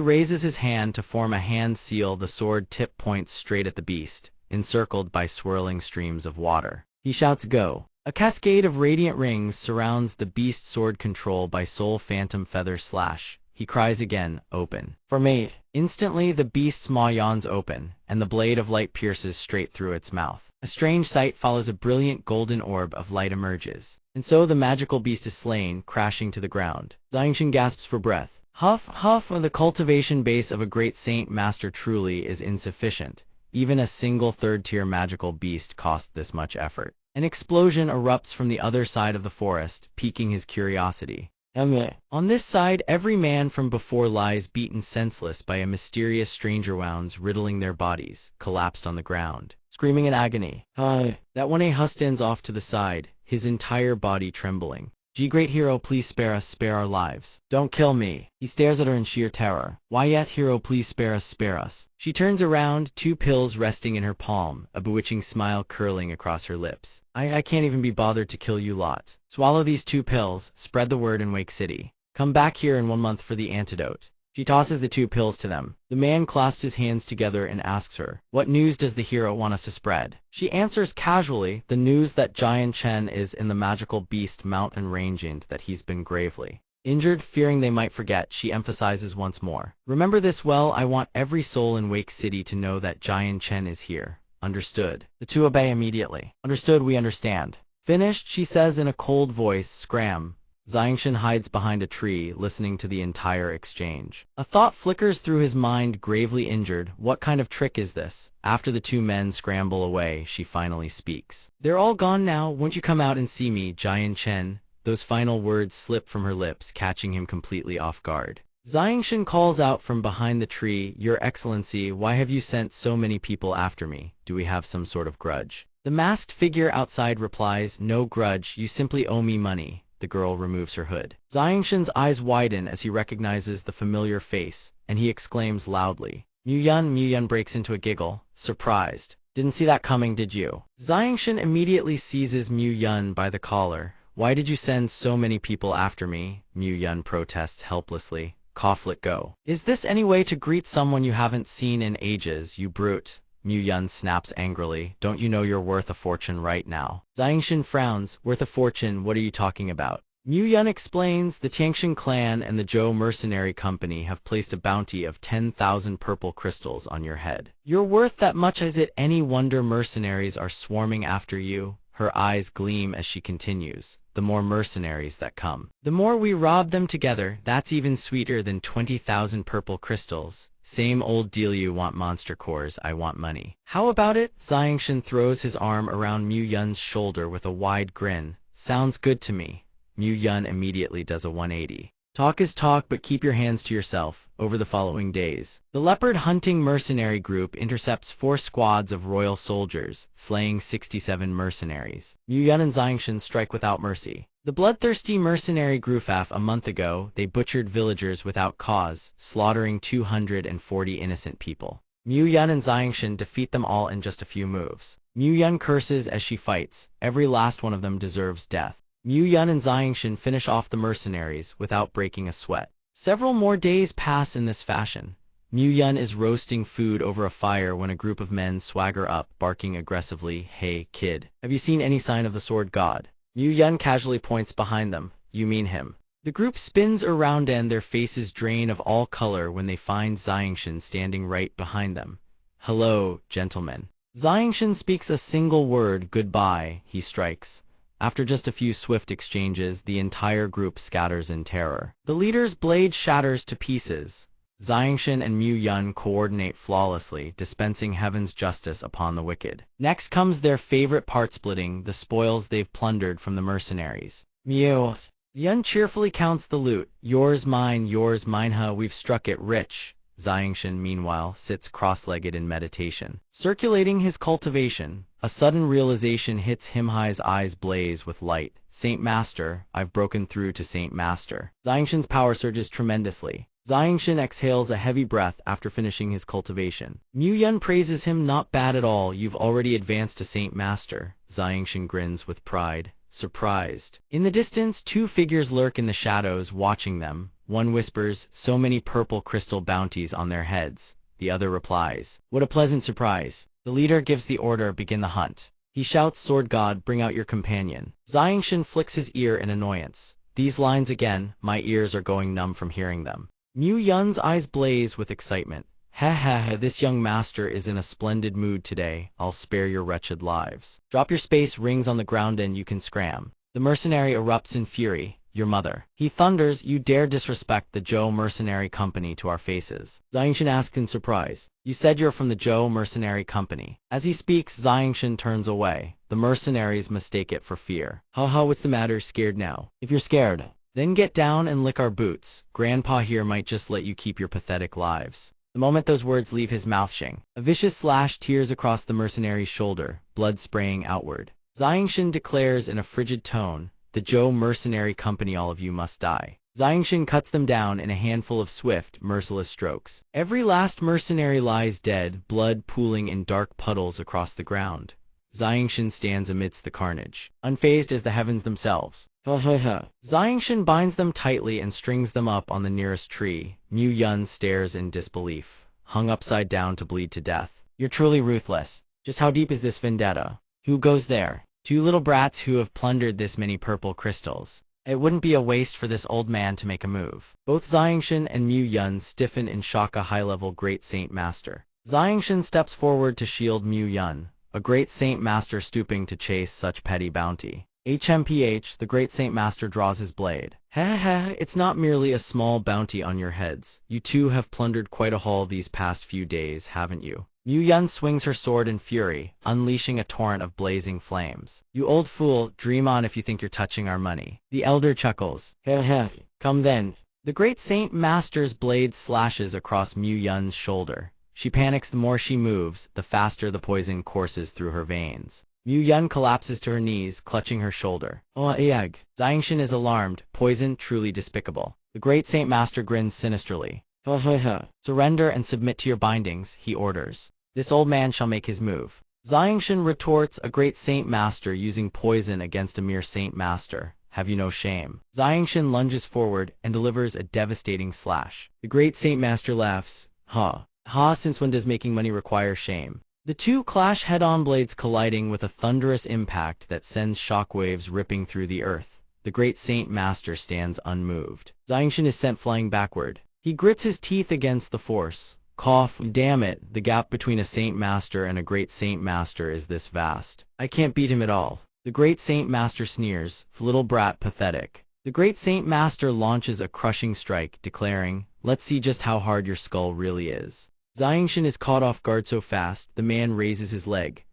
raises his hand to form a hand seal. The sword tip points straight at the beast, encircled by swirling streams of water. He shouts, "Go!" A cascade of radiant rings surrounds the beast's sword, controlled by Soul Phantom Feather Slash. He cries again, "Open." "For me." Instantly, the beast's maw yawns open, and the blade of light pierces straight through its mouth. A strange sight follows. A brilliant golden orb of light emerges. And so the magical beast is slain, crashing to the ground. Xiangshan gasps for breath. Huff, huff, the cultivation base of a great saint master truly is insufficient. Even a single third-tier magical beast cost this much effort. An explosion erupts from the other side of the forest, piquing his curiosity. On this side, every man from before lies beaten senseless by a mysterious stranger. Wounds riddling their bodies, collapsed on the ground, screaming in agony. That one stands off to the side, his entire body trembling. "G great hero, please spare us, spare our lives." "Don't kill me." He stares at her in sheer terror. "Why yet, hero, please spare us, spare us." She turns around, two pills resting in her palm, a bewitching smile curling across her lips. I can't even be bothered to kill you lot. Swallow these 2 pills, spread the word in Wake City. Come back here in 1 month for the antidote." She tosses the 2 pills to them. The man clasps his hands together and asks her, "What news does the hero want us to spread?" She answers casually, "The news that Giant Chen is in the magical beast mountain range and that he's been gravely injured." Fearing they might forget, she emphasizes once more, "Remember this well. I want every soul in Wake City to know that Giant Chen is here. Understood?" The 2 obey immediately. "Understood, we understand." "Finished," she says in a cold voice. Scram. Xiangshan hides behind a tree, listening to the entire exchange. A thought flickers through his mind. Gravely injured, what kind of trick is this? After the 2 men scramble away, she finally speaks. "They're all gone now. Won't you come out and see me, Giant Chen?" Those final words slip from her lips, catching him completely off guard. Xiangshan calls out from behind the tree, "Your Excellency, why have you sent so many people after me? Do we have some sort of grudge?" The masked figure outside replies, "No grudge, you simply owe me money." The girl removes her hood. Xiangshan's eyes widen as he recognizes the familiar face, and he exclaims loudly, "Mu Yun!" Mu Yun breaks into a giggle, surprised. "Didn't see that coming, did you?" Xiangshan immediately seizes Mu Yun by the collar. "Why did you send so many people after me?" Mu Yun protests helplessly. "Cough, let go." "Is this any way to greet someone you haven't seen in ages, you brute?" Mu Yun snaps angrily. "Don't you know you're worth a fortune right now?" Xiangshan frowns. "Worth a fortune? What are you talking about?" Mu Yun explains, "The Tiangshan clan and the Zhou Mercenary Company have placed a bounty of 10,000 purple crystals on your head. You're worth that much. Is it any wonder mercenaries are swarming after you?" Her eyes gleam as she continues, "The more mercenaries that come, the more we rob them together. That's even sweeter than 20,000 purple crystals. Same old deal. You want monster cores, I want money. How about it?" Xiangshan throws his arm around Mu Yun's shoulder with a wide grin. "Sounds good to me." Mu Yun immediately does a 180. Talk is talk, but keep your hands to yourself. Over the following days, the leopard-hunting mercenary group intercepts 4 squads of royal soldiers, slaying 67 mercenaries. Mu Yun and Xiangshan strike without mercy. The bloodthirsty mercenary group. A month ago, they butchered villagers without cause, slaughtering 240 innocent people. Mu Yun and Xiangshan defeat them all in just a few moves. Mu Yun curses as she fights. Every last one of them deserves death. Mu Yun and Xiangshan finish off the mercenaries without breaking a sweat. Several more days pass in this fashion. Mu Yun is roasting food over a fire when a group of men swagger up, barking aggressively, "Hey, kid, have you seen any sign of the sword god?" Mu Yun casually points behind them. "You mean him." The group spins around and their faces drain of all color when they find Xiangshan standing right behind them. "Hello, gentlemen." Xiangshan speaks a single word, "Goodbye," he strikes. After just a few swift exchanges, the entire group scatters in terror. The leader's blade shatters to pieces. Xiangshan and Mu Yun coordinate flawlessly, dispensing heaven's justice upon the wicked. Next comes their favorite part, splitting the spoils they've plundered from the mercenaries. Mu Yun cheerfully counts the loot. Yours, mine, huh, we've struck it rich." Xiangshan, meanwhile, sits cross-legged in meditation, circulating his cultivation. A sudden realization hits him. His eyes blaze with light. "Saint Master, I've broken through to Saint Master." Xiangshan's power surges tremendously. Xiangshan exhales a heavy breath after finishing his cultivation. Mu Yun praises him. "Not bad at all, you've already advanced to Saint Master." Xiangshan grins with pride, surprised. In the distance, 2 figures lurk in the shadows, watching them. One whispers, "So many purple crystal bounties on their heads." The other replies, "What a pleasant surprise." The leader gives the order, "Begin the hunt." He shouts, "Sword god, bring out your companion." Xiangshan flicks his ear in annoyance. These lines again, my ears are going numb from hearing them. Mu Yun's eyes blaze with excitement. "Ha, this young master is in a splendid mood today. I'll spare your wretched lives." Drop your space rings on the ground and you can scram. The mercenary erupts in fury. "Your mother." He thunders, "You dare disrespect the Zhou Mercenary Company to our faces." Xiangshan asks in surprise, "You said you're from the Zhou Mercenary Company." As he speaks, Xiangshan turns away. The mercenaries mistake it for fear. "Ha, what's the matter? Scared now? If you're scared, then get down and lick our boots. Grandpa here might just let you keep your pathetic lives." The moment those words leave his mouth, a vicious slash tears across the mercenary's shoulder, blood spraying outward. Xiangshan declares in a frigid tone, "The Zhou Mercenary Company, all of you must die." Xiangshan cuts them down in a handful of swift, merciless strokes. Every last mercenary lies dead, blood pooling in dark puddles across the ground. Xiangshan stands amidst the carnage, unfazed as the heavens themselves. Xiangshan binds them tightly and strings them up on the nearest tree. Mu Yun stares in disbelief, hung upside down to bleed to death. "You're truly ruthless. Just how deep is this vendetta? Who goes there?" 2 little brats who have plundered this many purple crystals. It wouldn't be a waste for this old man to make a move. Both Xiangshan and Mu Yun stiffen in shock. A high-level Great Saint Master. Xiangshan steps forward to shield Mu Yun. A Great Saint Master stooping to chase such petty bounty. HMPH, the Great Saint Master draws his blade. It's not merely a small bounty on your heads. You two have plundered quite a haul these past few days, haven't you? Mu Yun swings her sword in fury, unleashing a torrent of blazing flames. "You old fool, dream on if you think you're touching our money." The elder chuckles. Come then." The Great Saint Master's blade slashes across Mu Yun's shoulder. She panics. The more she moves, the faster the poison courses through her veins. Mu Yun collapses to her knees, clutching her shoulder. Xiangshan is alarmed. Poison, truly despicable. The Great Saint Master grins sinisterly. "Surrender and submit to your bindings," he orders. "This old man shall make his move." Xiangshan retorts, "A Great Saint Master using poison against a mere Saint Master. Have you no shame?" Xiangshan lunges forward and delivers a devastating slash. The Great Saint Master laughs. Since when does making money require shame?" The two clash head-on, blades colliding with a thunderous impact that sends shockwaves ripping through the earth. The Great Saint Master stands unmoved. Xiangshan is sent flying backward. He grits his teeth against the force. Cough. "Damn it, the gap between a Saint Master and a Great Saint Master is this vast. I can't beat him at all." The Great Saint Master sneers. "Little brat, pathetic." The Great Saint Master launches a crushing strike, declaring, "Let's see just how hard your skull really is." Xiangshan is caught off guard so fast, the man raises his leg.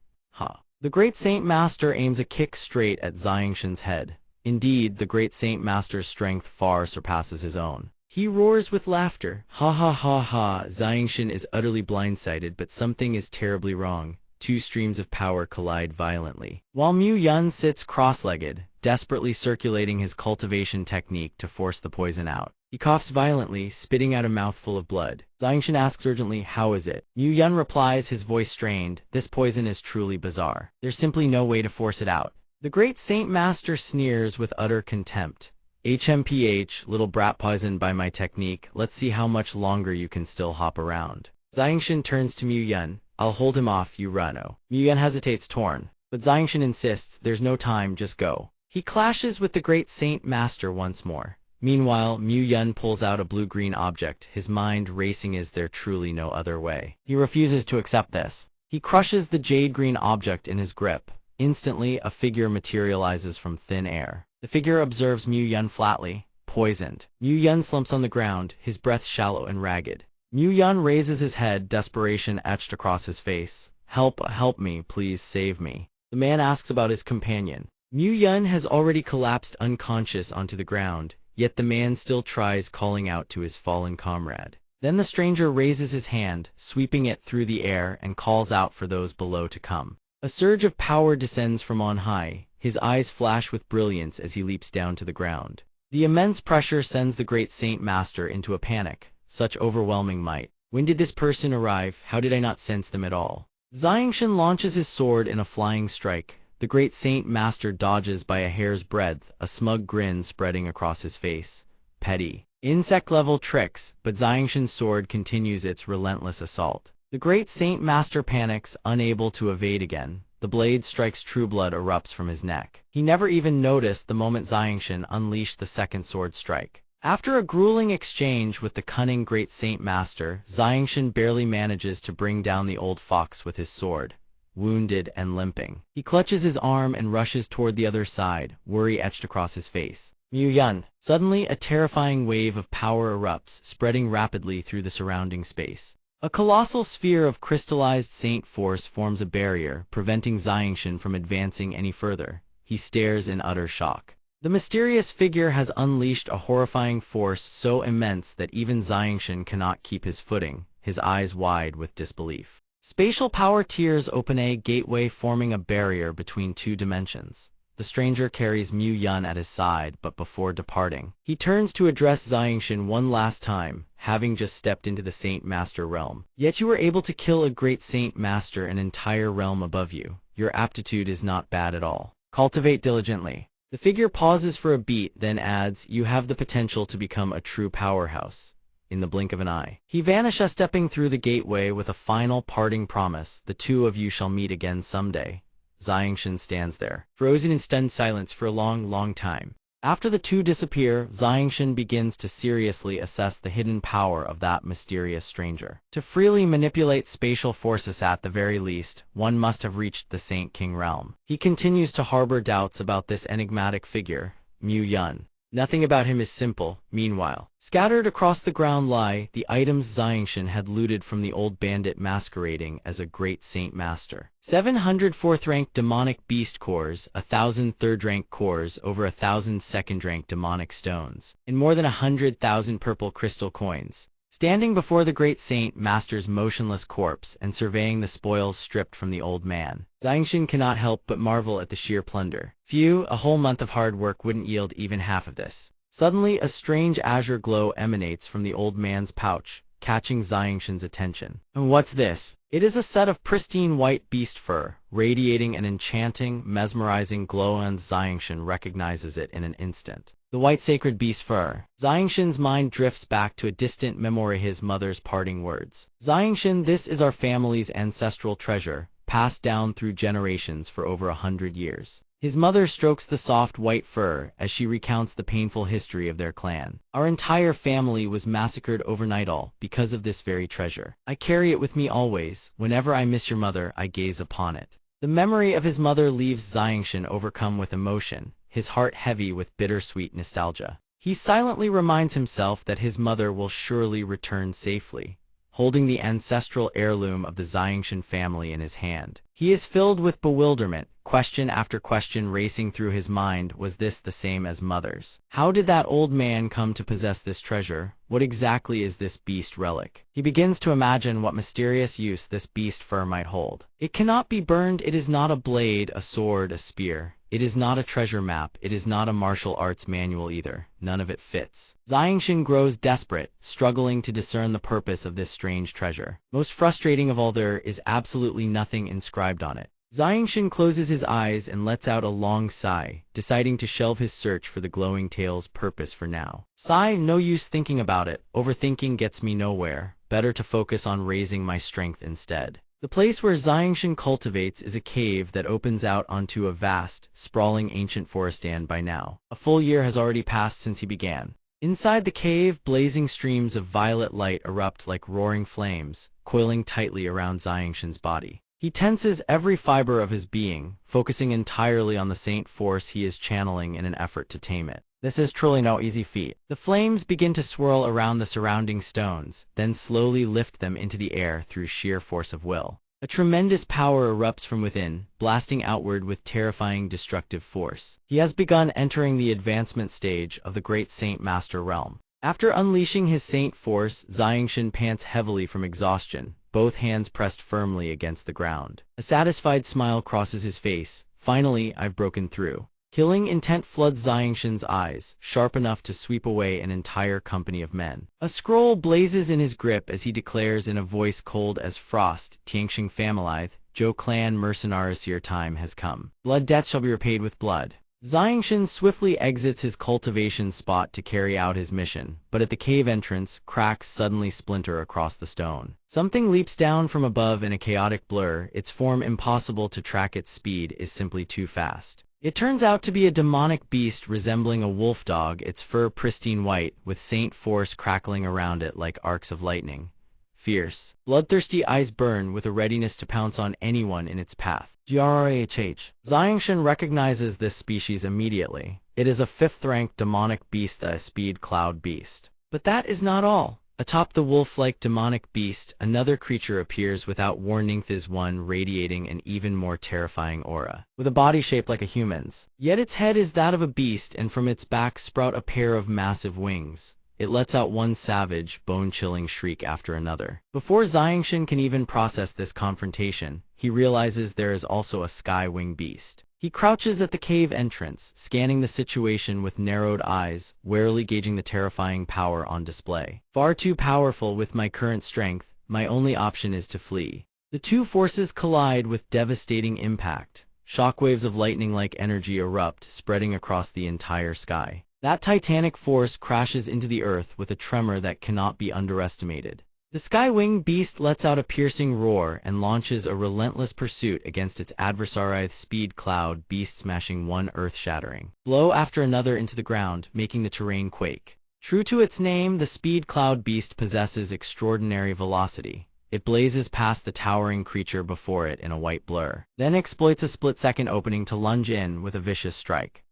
The Great Saint Master aims a kick straight at Xiangshan's head. Indeed, the great Saint Master's strength far surpasses his own. He roars with laughter. Ha ha ha ha. Xiangshan is utterly blindsided, but something is terribly wrong. Two streams of power collide violently. While Mu Yun sits cross-legged, desperately circulating his cultivation technique to force the poison out. He coughs violently, spitting out a mouthful of blood. Xiangshan asks urgently, "How is it?" Mu Yun replies, his voice strained, "This poison is truly bizarre. There's simply no way to force it out." The great Saint Master sneers with utter contempt. "HMPH, little brat, poisoned by my technique. Let's see how much longer you can still hop around." Xiangshan turns to Mu Yun. "I'll hold him off, you rano." Mu Yun hesitates, torn. But Xiangshan insists, "There's no time, just go." He clashes with the great Saint Master once more. Meanwhile, Mu Yun pulls out a blue-green object, his mind racing. Is there truly no other way? He refuses to accept this. He crushes the jade-green object in his grip. Instantly, a figure materializes from thin air. The figure observes Mu Yun flatly, poisoned. Mu Yun slumps on the ground, his breath shallow and ragged. Mu Yun raises his head, desperation etched across his face. Help me, please save me." The man asks about his companion. Mu Yun has already collapsed unconscious onto the ground, yet the man still tries calling out to his fallen comrade. Then the stranger raises his hand, sweeping it through the air, and calls out for those below to come. A surge of power descends from on high. His eyes flash with brilliance as he leaps down to the ground. The immense pressure sends the great Saint Master into a panic. Such overwhelming might. When did this person arrive? How did I not sense them at all? Xiangshan launches his sword in a flying strike. The great Saint Master dodges by a hair's breadth, a smug grin spreading across his face. Petty, insect-level tricks, but Xiangshan's sword continues its relentless assault. The great Saint Master panics, unable to evade again. The blade strikes. True blood erupts from his neck. He never even noticed the moment Xiangshan unleashed the second sword strike. After a grueling exchange with the cunning great Saint Master, Xiangshan barely manages to bring down the old fox with his sword. Wounded and limping, he clutches his arm and rushes toward the other side, worry etched across his face. Mu Yun. Suddenly, a terrifying wave of power erupts, spreading rapidly through the surrounding space. A colossal sphere of crystallized saint force forms a barrier, preventing Xiangshan from advancing any further. He stares in utter shock. The mysterious figure has unleashed a horrifying force so immense that even Xiangshan cannot keep his footing, his eyes wide with disbelief. Spatial power tears open a gateway, forming a barrier between two dimensions. The stranger carries Mu Yun at his side, but before departing, he turns to address Xiangshan one last time, having just stepped into the Saint Master realm. Yet you were able to kill a great Saint Master, an entire realm above you. Your aptitude is not bad at all. Cultivate diligently. The figure pauses for a beat, then adds, "You have the potential to become a true powerhouse." In the blink of an eye, he vanishes, stepping through the gateway with a final parting promise: "The two of you shall meet again someday." Xiangshan stands there, frozen in stunned silence for a long time. After the two disappear, Xiangshan begins to seriously assess the hidden power of that mysterious stranger. To freely manipulate spatial forces, at the very least, one must have reached the Saint King realm. He continues to harbor doubts about this enigmatic figure, Mu Yun. Nothing about him is simple. Meanwhile, scattered across the ground lie the items Xiangshan had looted from the old bandit masquerading as a great Saint Master. 700 4th-rank demonic beast cores, 1,000 3rd-rank cores, over 1,000 2nd-rank demonic stones, and more than 100,000 purple crystal coins. Standing before the great Saint Master's motionless corpse and surveying the spoils stripped from the old man, Xiangshan cannot help but marvel at the sheer plunder. Phew, a whole month of hard work wouldn't yield even half of this. Suddenly, a strange azure glow emanates from the old man's pouch, catching Xiangshan's attention. And what's this? It is a set of pristine white beast fur, radiating an enchanting, mesmerizing glow, and Xiangshan recognizes it in an instant. The white sacred beast fur. Xiangshan's mind drifts back to a distant memory, his mother's parting words. "Xiangshan, this is our family's ancestral treasure, passed down through generations for over 100 years. His mother strokes the soft white fur as she recounts the painful history of their clan. "Our entire family was massacred overnight, all because of this very treasure. I carry it with me always. Whenever I miss your mother, I gaze upon it." The memory of his mother leaves Xiangshan overcome with emotion, his heart heavy with bittersweet nostalgia. He silently reminds himself that his mother will surely return safely. holding the ancestral heirloom of the Xiangshan family in his hand. He is filled with bewilderment, question after question racing through his mind. Was this the same as Mother's? How did that old man come to possess this treasure? What exactly is this beast relic? He begins to imagine what mysterious use this beast fur might hold. It cannot be burned. It is not a blade, a sword, a spear. It is not a treasure map. It is not a martial arts manual either. None of it fits. Xiangshan grows desperate, struggling to discern the purpose of this strange treasure. Most frustrating of all, there is absolutely nothing inscribed on it. Xiangshan closes his eyes and lets out a long sigh, deciding to shelve his search for the glowing tale's purpose for now. Sigh, no use thinking about it. Overthinking gets me nowhere. Better to focus on raising my strength instead. The place where Xiangshan cultivates is a cave that opens out onto a vast, sprawling ancient forest, and by now, a full year has already passed since he began. Inside the cave, blazing streams of violet light erupt like roaring flames, coiling tightly around Xiangshan's body. He tenses every fiber of his being, focusing entirely on the saint force he is channeling in an effort to tame it. This is truly no easy feat. The flames begin to swirl around the surrounding stones, then slowly lift them into the air through sheer force of will. A tremendous power erupts from within, blasting outward with terrifying destructive force. He has begun entering the advancement stage of the great Saint Master realm. After unleashing his saint force, Xiangshan pants heavily from exhaustion, both hands pressed firmly against the ground. A satisfied smile crosses his face. Finally, I've broken through. Killing intent floods Xiangshan's eyes, sharp enough to sweep away an entire company of men. A scroll blazes in his grip as he declares in a voice cold as frost, Tianxing Familith, Zhou clan mercenaries, your time has come. Blood debts shall be repaid with blood. Xiangshan swiftly exits his cultivation spot to carry out his mission, but at the cave entrance, cracks suddenly splinter across the stone. Something leaps down from above in a chaotic blur, its form impossible to track, its speed is simply too fast. It turns out to be a demonic beast resembling a wolf dog, its fur pristine white, with saint force crackling around it like arcs of lightning. Fierce, bloodthirsty eyes burn with a readiness to pounce on anyone in its path. Grahh. Xiangshan recognizes this species immediately. It is a 5th-ranked demonic beast, a speed cloud beast. But that is not all. Atop the wolf-like demonic beast, another creature appears without warning, this one radiating an even more terrifying aura. With a body shaped like a human's, yet its head is that of a beast, and from its back sprout a pair of massive wings. It lets out one savage, bone-chilling shriek after another. Before Xiangshan can even process this confrontation, he realizes there is also a sky-wing beast. He crouches at the cave entrance, scanning the situation with narrowed eyes, warily gauging the terrifying power on display. Far too powerful with my current strength, my only option is to flee. The two forces collide with devastating impact. Shockwaves of lightning-like energy erupt, spreading across the entire sky. That titanic force crashes into the earth with a tremor that cannot be underestimated. The Skywing beast lets out a piercing roar and launches a relentless pursuit against its adversary, the speed cloud beast, smashing one earth-shattering blow after another into the ground, making the terrain quake. True to its name, the speed cloud beast possesses extraordinary velocity. It blazes past the towering creature before it in a white blur, then exploits a split-second opening to lunge in with a vicious strike.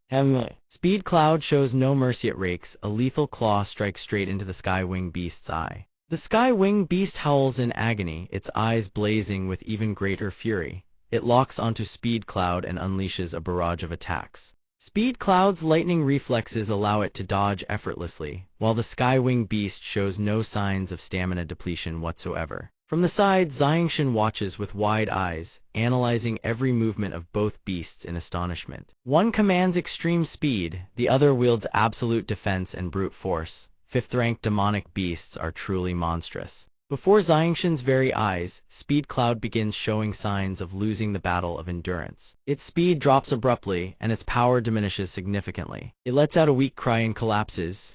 Speed Cloud shows no mercy. It rakes a lethal claw strike straight into the Skywing beast's eye. The Skywing beast howls in agony, its eyes blazing with even greater fury. It locks onto Speed Cloud and unleashes a barrage of attacks. Speed Cloud's lightning reflexes allow it to dodge effortlessly, while the Skywing beast shows no signs of stamina depletion whatsoever. From the side, Xiangshan watches with wide eyes, analyzing every movement of both beasts in astonishment. One commands extreme speed, the other wields absolute defense and brute force. 5th-ranked demonic beasts are truly monstrous. Before Xiangshan's very eyes, Speed Cloud begins showing signs of losing the battle of endurance. Its speed drops abruptly, and its power diminishes significantly. It lets out a weak cry and collapses.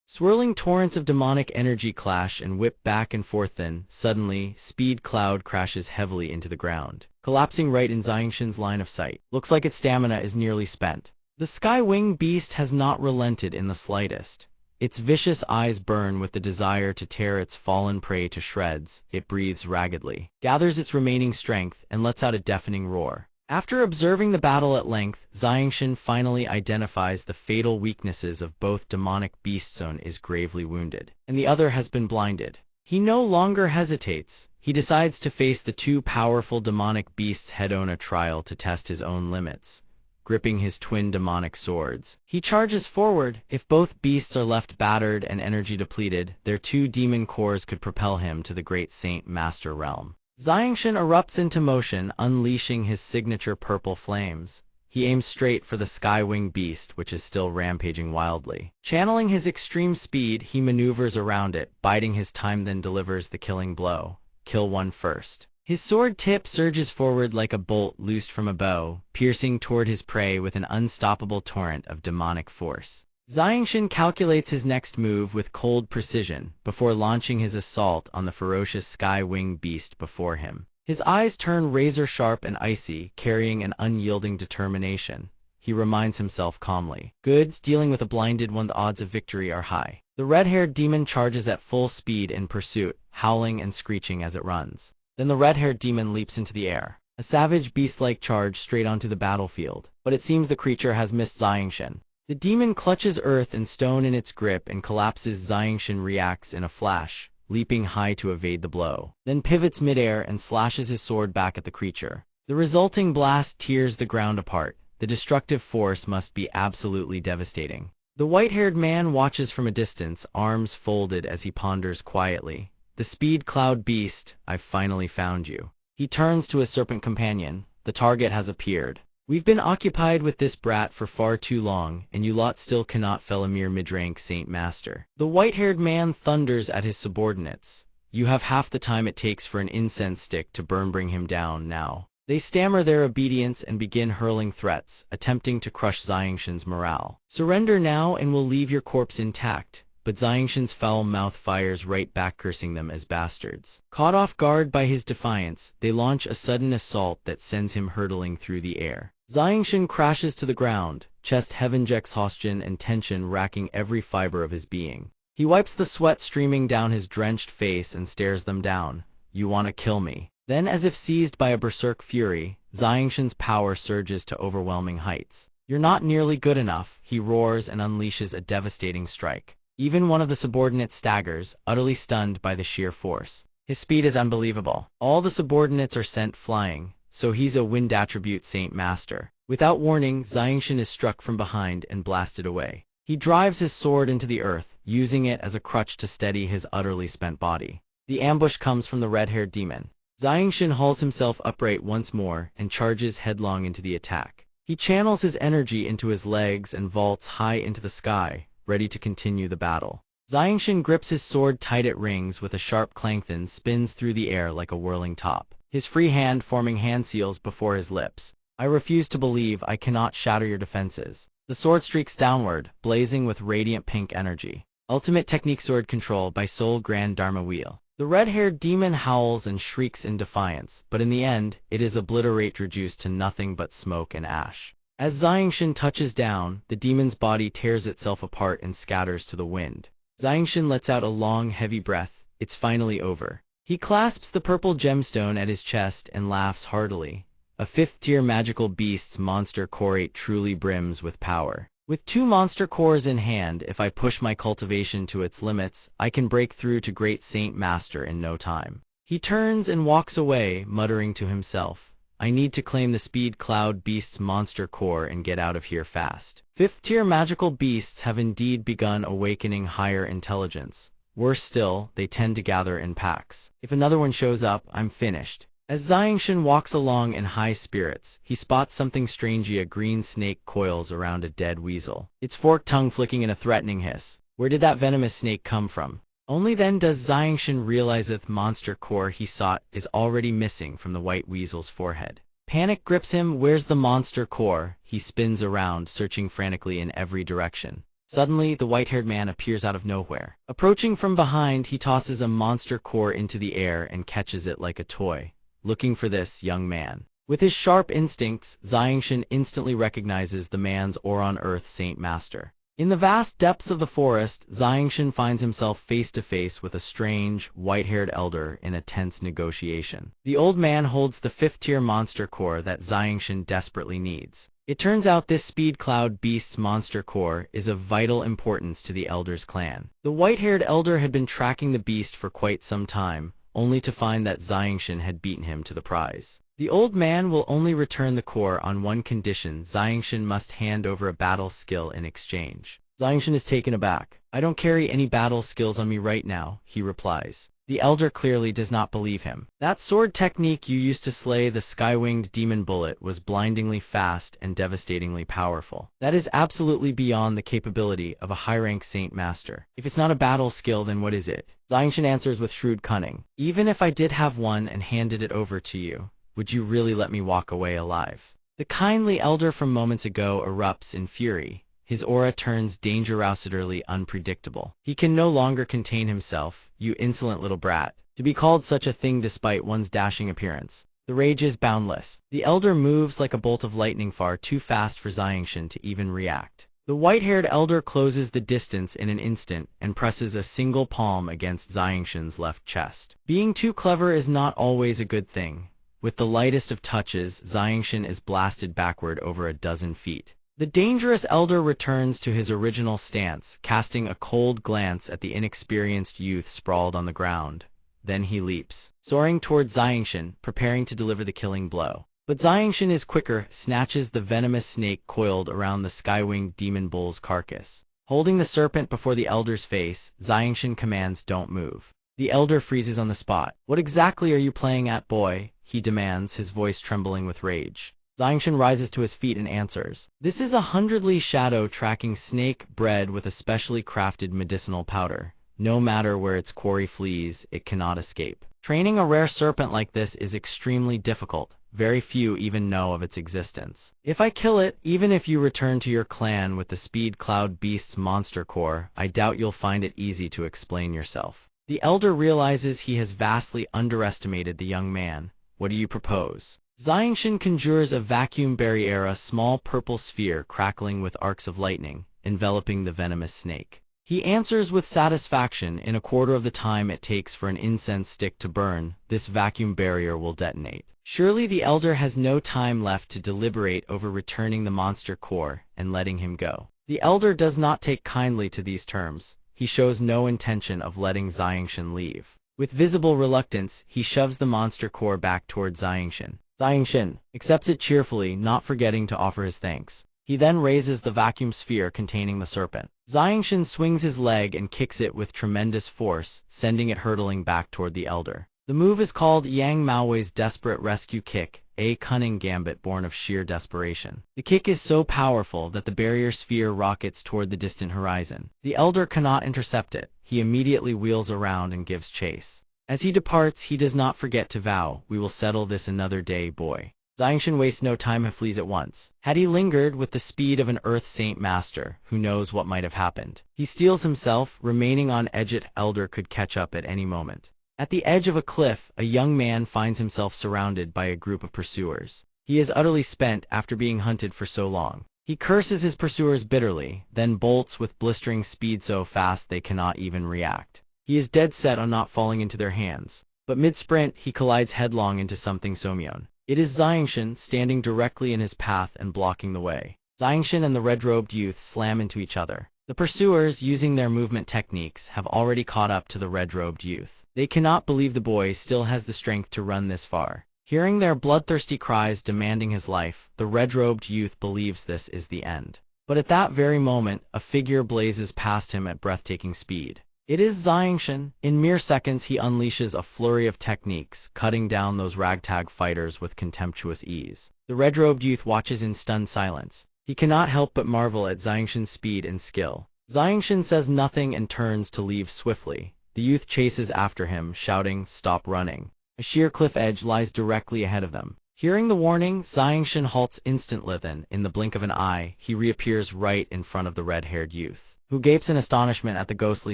Swirling torrents of demonic energy clash and whip back and forth, then, suddenly, Speed Cloud crashes heavily into the ground, collapsing right in Xiangshan's line of sight. Looks like its stamina is nearly spent. The Skywing beast has not relented in the slightest. Its vicious eyes burn with the desire to tear its fallen prey to shreds. It breathes raggedly, gathers its remaining strength, and lets out a deafening roar. After observing the battle at length, Xiangshan finally identifies the fatal weaknesses of both demonic beasts. One is gravely wounded, and the other has been blinded. He no longer hesitates. He decides to face the two powerful demonic beasts head-on, a trial to test his own limits. Gripping his twin demonic swords, he charges forward. If both beasts are left battered and energy depleted, their two demon cores could propel him to the great Saint Master realm. Xiangshan erupts into motion, unleashing his signature purple flames. He aims straight for the Skywing beast, which is still rampaging wildly. Channeling his extreme speed, he maneuvers around it, biding his time, then delivers the killing blow. Kill one first. His sword tip surges forward like a bolt loosed from a bow, piercing toward his prey with an unstoppable torrent of demonic force. Xiangshan calculates his next move with cold precision, before launching his assault on the ferocious Skywing beast before him. His eyes turn razor-sharp and icy, carrying an unyielding determination. He reminds himself calmly. Good, dealing with a blinded one, the odds of victory are high. The red-haired demon charges at full speed in pursuit, howling and screeching as it runs. Then the red-haired demon leaps into the air. A savage beast-like charge straight onto the battlefield. But it seems the creature has missed Xiangshan. The demon clutches earth and stone in its grip and collapses. Xiangshan reacts in a flash, leaping high to evade the blow. Then pivots midair and slashes his sword back at the creature. The resulting blast tears the ground apart. The destructive force must be absolutely devastating. The white-haired man watches from a distance, arms folded as he ponders quietly. The Speed Cloud Beast, I've finally found you. He turns to his serpent companion. The target has appeared. We've been occupied with this brat for far too long, and you lot still cannot fell a mere mid-rank Saint Master. The white-haired man thunders at his subordinates. You have half the time it takes for an incense stick to burn. Bring him down now. They stammer their obedience and begin hurling threats, attempting to crush Xiangshan's morale. Surrender now and we'll leave your corpse intact. But Xiangshan's foul mouth fires right back, cursing them as bastards. Caught off guard by his defiance, they launch a sudden assault that sends him hurtling through the air. Xiangshan crashes to the ground, chest heavy exhaustion and tension racking every fiber of his being. He wipes the sweat streaming down his drenched face and stares them down. You wanna kill me? Then, as if seized by a berserk fury, Xiangshan's power surges to overwhelming heights. You're not nearly good enough, he roars and unleashes a devastating strike. Even one of the subordinates staggers, utterly stunned by the sheer force. His speed is unbelievable. All the subordinates are sent flying, so he's a wind attribute Saint Master. Without warning, Xiangshan is struck from behind and blasted away. He drives his sword into the earth, using it as a crutch to steady his utterly spent body. The ambush comes from the red-haired demon. Xiangshan hauls himself upright once more and charges headlong into the attack. He channels his energy into his legs and vaults high into the sky, ready to continue the battle. Xiangshan grips his sword tight at rings with a sharp clank, then spins through the air like a whirling top, his free hand forming hand seals before his lips. I refuse to believe I cannot shatter your defenses. The sword streaks downward, blazing with radiant pink energy. Ultimate technique sword control by Soul Grand Dharma Wheel. The red-haired demon howls and shrieks in defiance, but in the end, it is obliterate, reduced to nothing but smoke and ash. As Xiangshan touches down, the demon's body tears itself apart and scatters to the wind. Xiangshan lets out a long, heavy breath. It's finally over. He clasps the purple gemstone at his chest and laughs heartily. A fifth-tier magical beast's monster core truly brims with power. With 2 monster cores in hand, if I push my cultivation to its limits, I can break through to Great Saint Master in no time. He turns and walks away, muttering to himself. I need to claim the Speed Cloud Beast's monster core and get out of here fast. 5th-tier magical beasts have indeed begun awakening higher intelligence. Worse still, they tend to gather in packs. If another one shows up, I'm finished. As Xiangshan walks along in high spirits, he spots something strange. A green snake coils around a dead weasel, its forked tongue flicking in a threatening hiss. Where did that venomous snake come from? Only then does Xiangshan realize that the monster core he sought is already missing from the white weasel's forehead. Panic grips him. Where's the monster core? He spins around, searching frantically in every direction. Suddenly, the white-haired man appears out of nowhere. Approaching from behind, he tosses a monster core into the air and catches it like a toy. Looking for this young man. With his sharp instincts, Xiangshan instantly recognizes the man's Or-on-Earth Saint Master. In the vast depths of the forest, Xiangshan finds himself face-to-face with a strange, white-haired elder in a tense negotiation. The old man holds the 5th-tier monster core that Xiangshan desperately needs. It turns out this Speed Cloud Beast's monster core is of vital importance to the Elder's clan. The white-haired Elder had been tracking the beast for quite some time, only to find that Xiangshan had beaten him to the prize. The old man will only return the core on one condition: Xiangshan must hand over a battle skill in exchange. Xiangshan is taken aback. "I don't carry any battle skills on me right now," he replies. The Elder clearly does not believe him. "That sword technique you used to slay the sky-winged demon bullet was blindingly fast and devastatingly powerful. That is absolutely beyond the capability of a high-rank Saint Master. If it's not a battle skill, then what is it?" Xiangshan answers with shrewd cunning. "Even if I did have one and handed it over to you, would you really let me walk away alive?" The kindly Elder from moments ago erupts in fury. His aura turns dangerously unpredictable. He can no longer contain himself. "You insolent little brat. To be called such a thing despite one's dashing appearance." The rage is boundless. The Elder moves like a bolt of lightning, far too fast for Xiangshan to even react. The white-haired Elder closes the distance in an instant and presses a single palm against Xiangshan's left chest. Being too clever is not always a good thing. With the lightest of touches, Xiangshan is blasted backward over a dozen feet. The dangerous Elder returns to his original stance, casting a cold glance at the inexperienced youth sprawled on the ground. Then he leaps, soaring toward Xiangshan, preparing to deliver the killing blow. But Xiangshan is quicker, snatches the venomous snake coiled around the sky-winged demon bull's carcass. Holding the serpent before the Elder's face, Xiangshan commands, "Don't move." The Elder freezes on the spot. "What exactly are you playing at, boy?" he demands, his voice trembling with rage. Xiangshan rises to his feet and answers. "This is a 100-li shadow tracking snake bred with a specially crafted medicinal powder. No matter where its quarry flees, it cannot escape. Training a rare serpent like this is extremely difficult. Very few even know of its existence. If I kill it, even if you return to your clan with the Speed Cloud Beast's monster core, I doubt you'll find it easy to explain yourself." The Elder realizes he has vastly underestimated the young man. "What do you propose?" Xiangshan conjures a vacuum barrier, a small purple sphere crackling with arcs of lightning, enveloping the venomous snake. He answers with satisfaction. "In a quarter of the time it takes for an incense stick to burn, this vacuum barrier will detonate." Surely the Elder has no time left to deliberate over returning the monster core and letting him go. The Elder does not take kindly to these terms. He shows no intention of letting Xiangshan leave. With visible reluctance, he shoves the monster core back toward Xiangshan. Xiangshan accepts it cheerfully, not forgetting to offer his thanks. He then raises the vacuum sphere containing the serpent. Xiangshan swings his leg and kicks it with tremendous force, sending it hurtling back toward the Elder. The move is called Yang Maoi's Desperate Rescue Kick, a cunning gambit born of sheer desperation. The kick is so powerful that the barrier sphere rockets toward the distant horizon. The Elder cannot intercept it. He immediately wheels around and gives chase. As he departs, he does not forget to vow, "We will settle this another day, boy." Xiangshan wastes no time and flees at once. Had he lingered with the speed of an Earth Saint Master, who knows what might have happened. He steels himself, remaining on edge. Elder could catch up at any moment. At the edge of a cliff, a young man finds himself surrounded by a group of pursuers. He is utterly spent after being hunted for so long. He curses his pursuers bitterly, then bolts with blistering speed so fast they cannot even react. He is dead set on not falling into their hands. But mid-sprint, he collides headlong into something Somyeon. It is Xiangshan, standing directly in his path and blocking the way. Xiangshan and the red-robed youth slam into each other. The pursuers, using their movement techniques, have already caught up to the red-robed youth. They cannot believe the boy still has the strength to run this far. Hearing their bloodthirsty cries demanding his life, the red-robed youth believes this is the end. But at that very moment, a figure blazes past him at breathtaking speed. It is Xiangshan. In mere seconds, he unleashes a flurry of techniques, cutting down those ragtag fighters with contemptuous ease. The red-robed youth watches in stunned silence. He cannot help but marvel at Xiangshan's speed and skill. Xiangshan says nothing and turns to leave swiftly. The youth chases after him, shouting, "Stop running." A sheer cliff edge lies directly ahead of them. Hearing the warning, Xiangshan halts instantly. Then, in the blink of an eye, he reappears right in front of the red-haired youth, who gapes in astonishment at the ghostly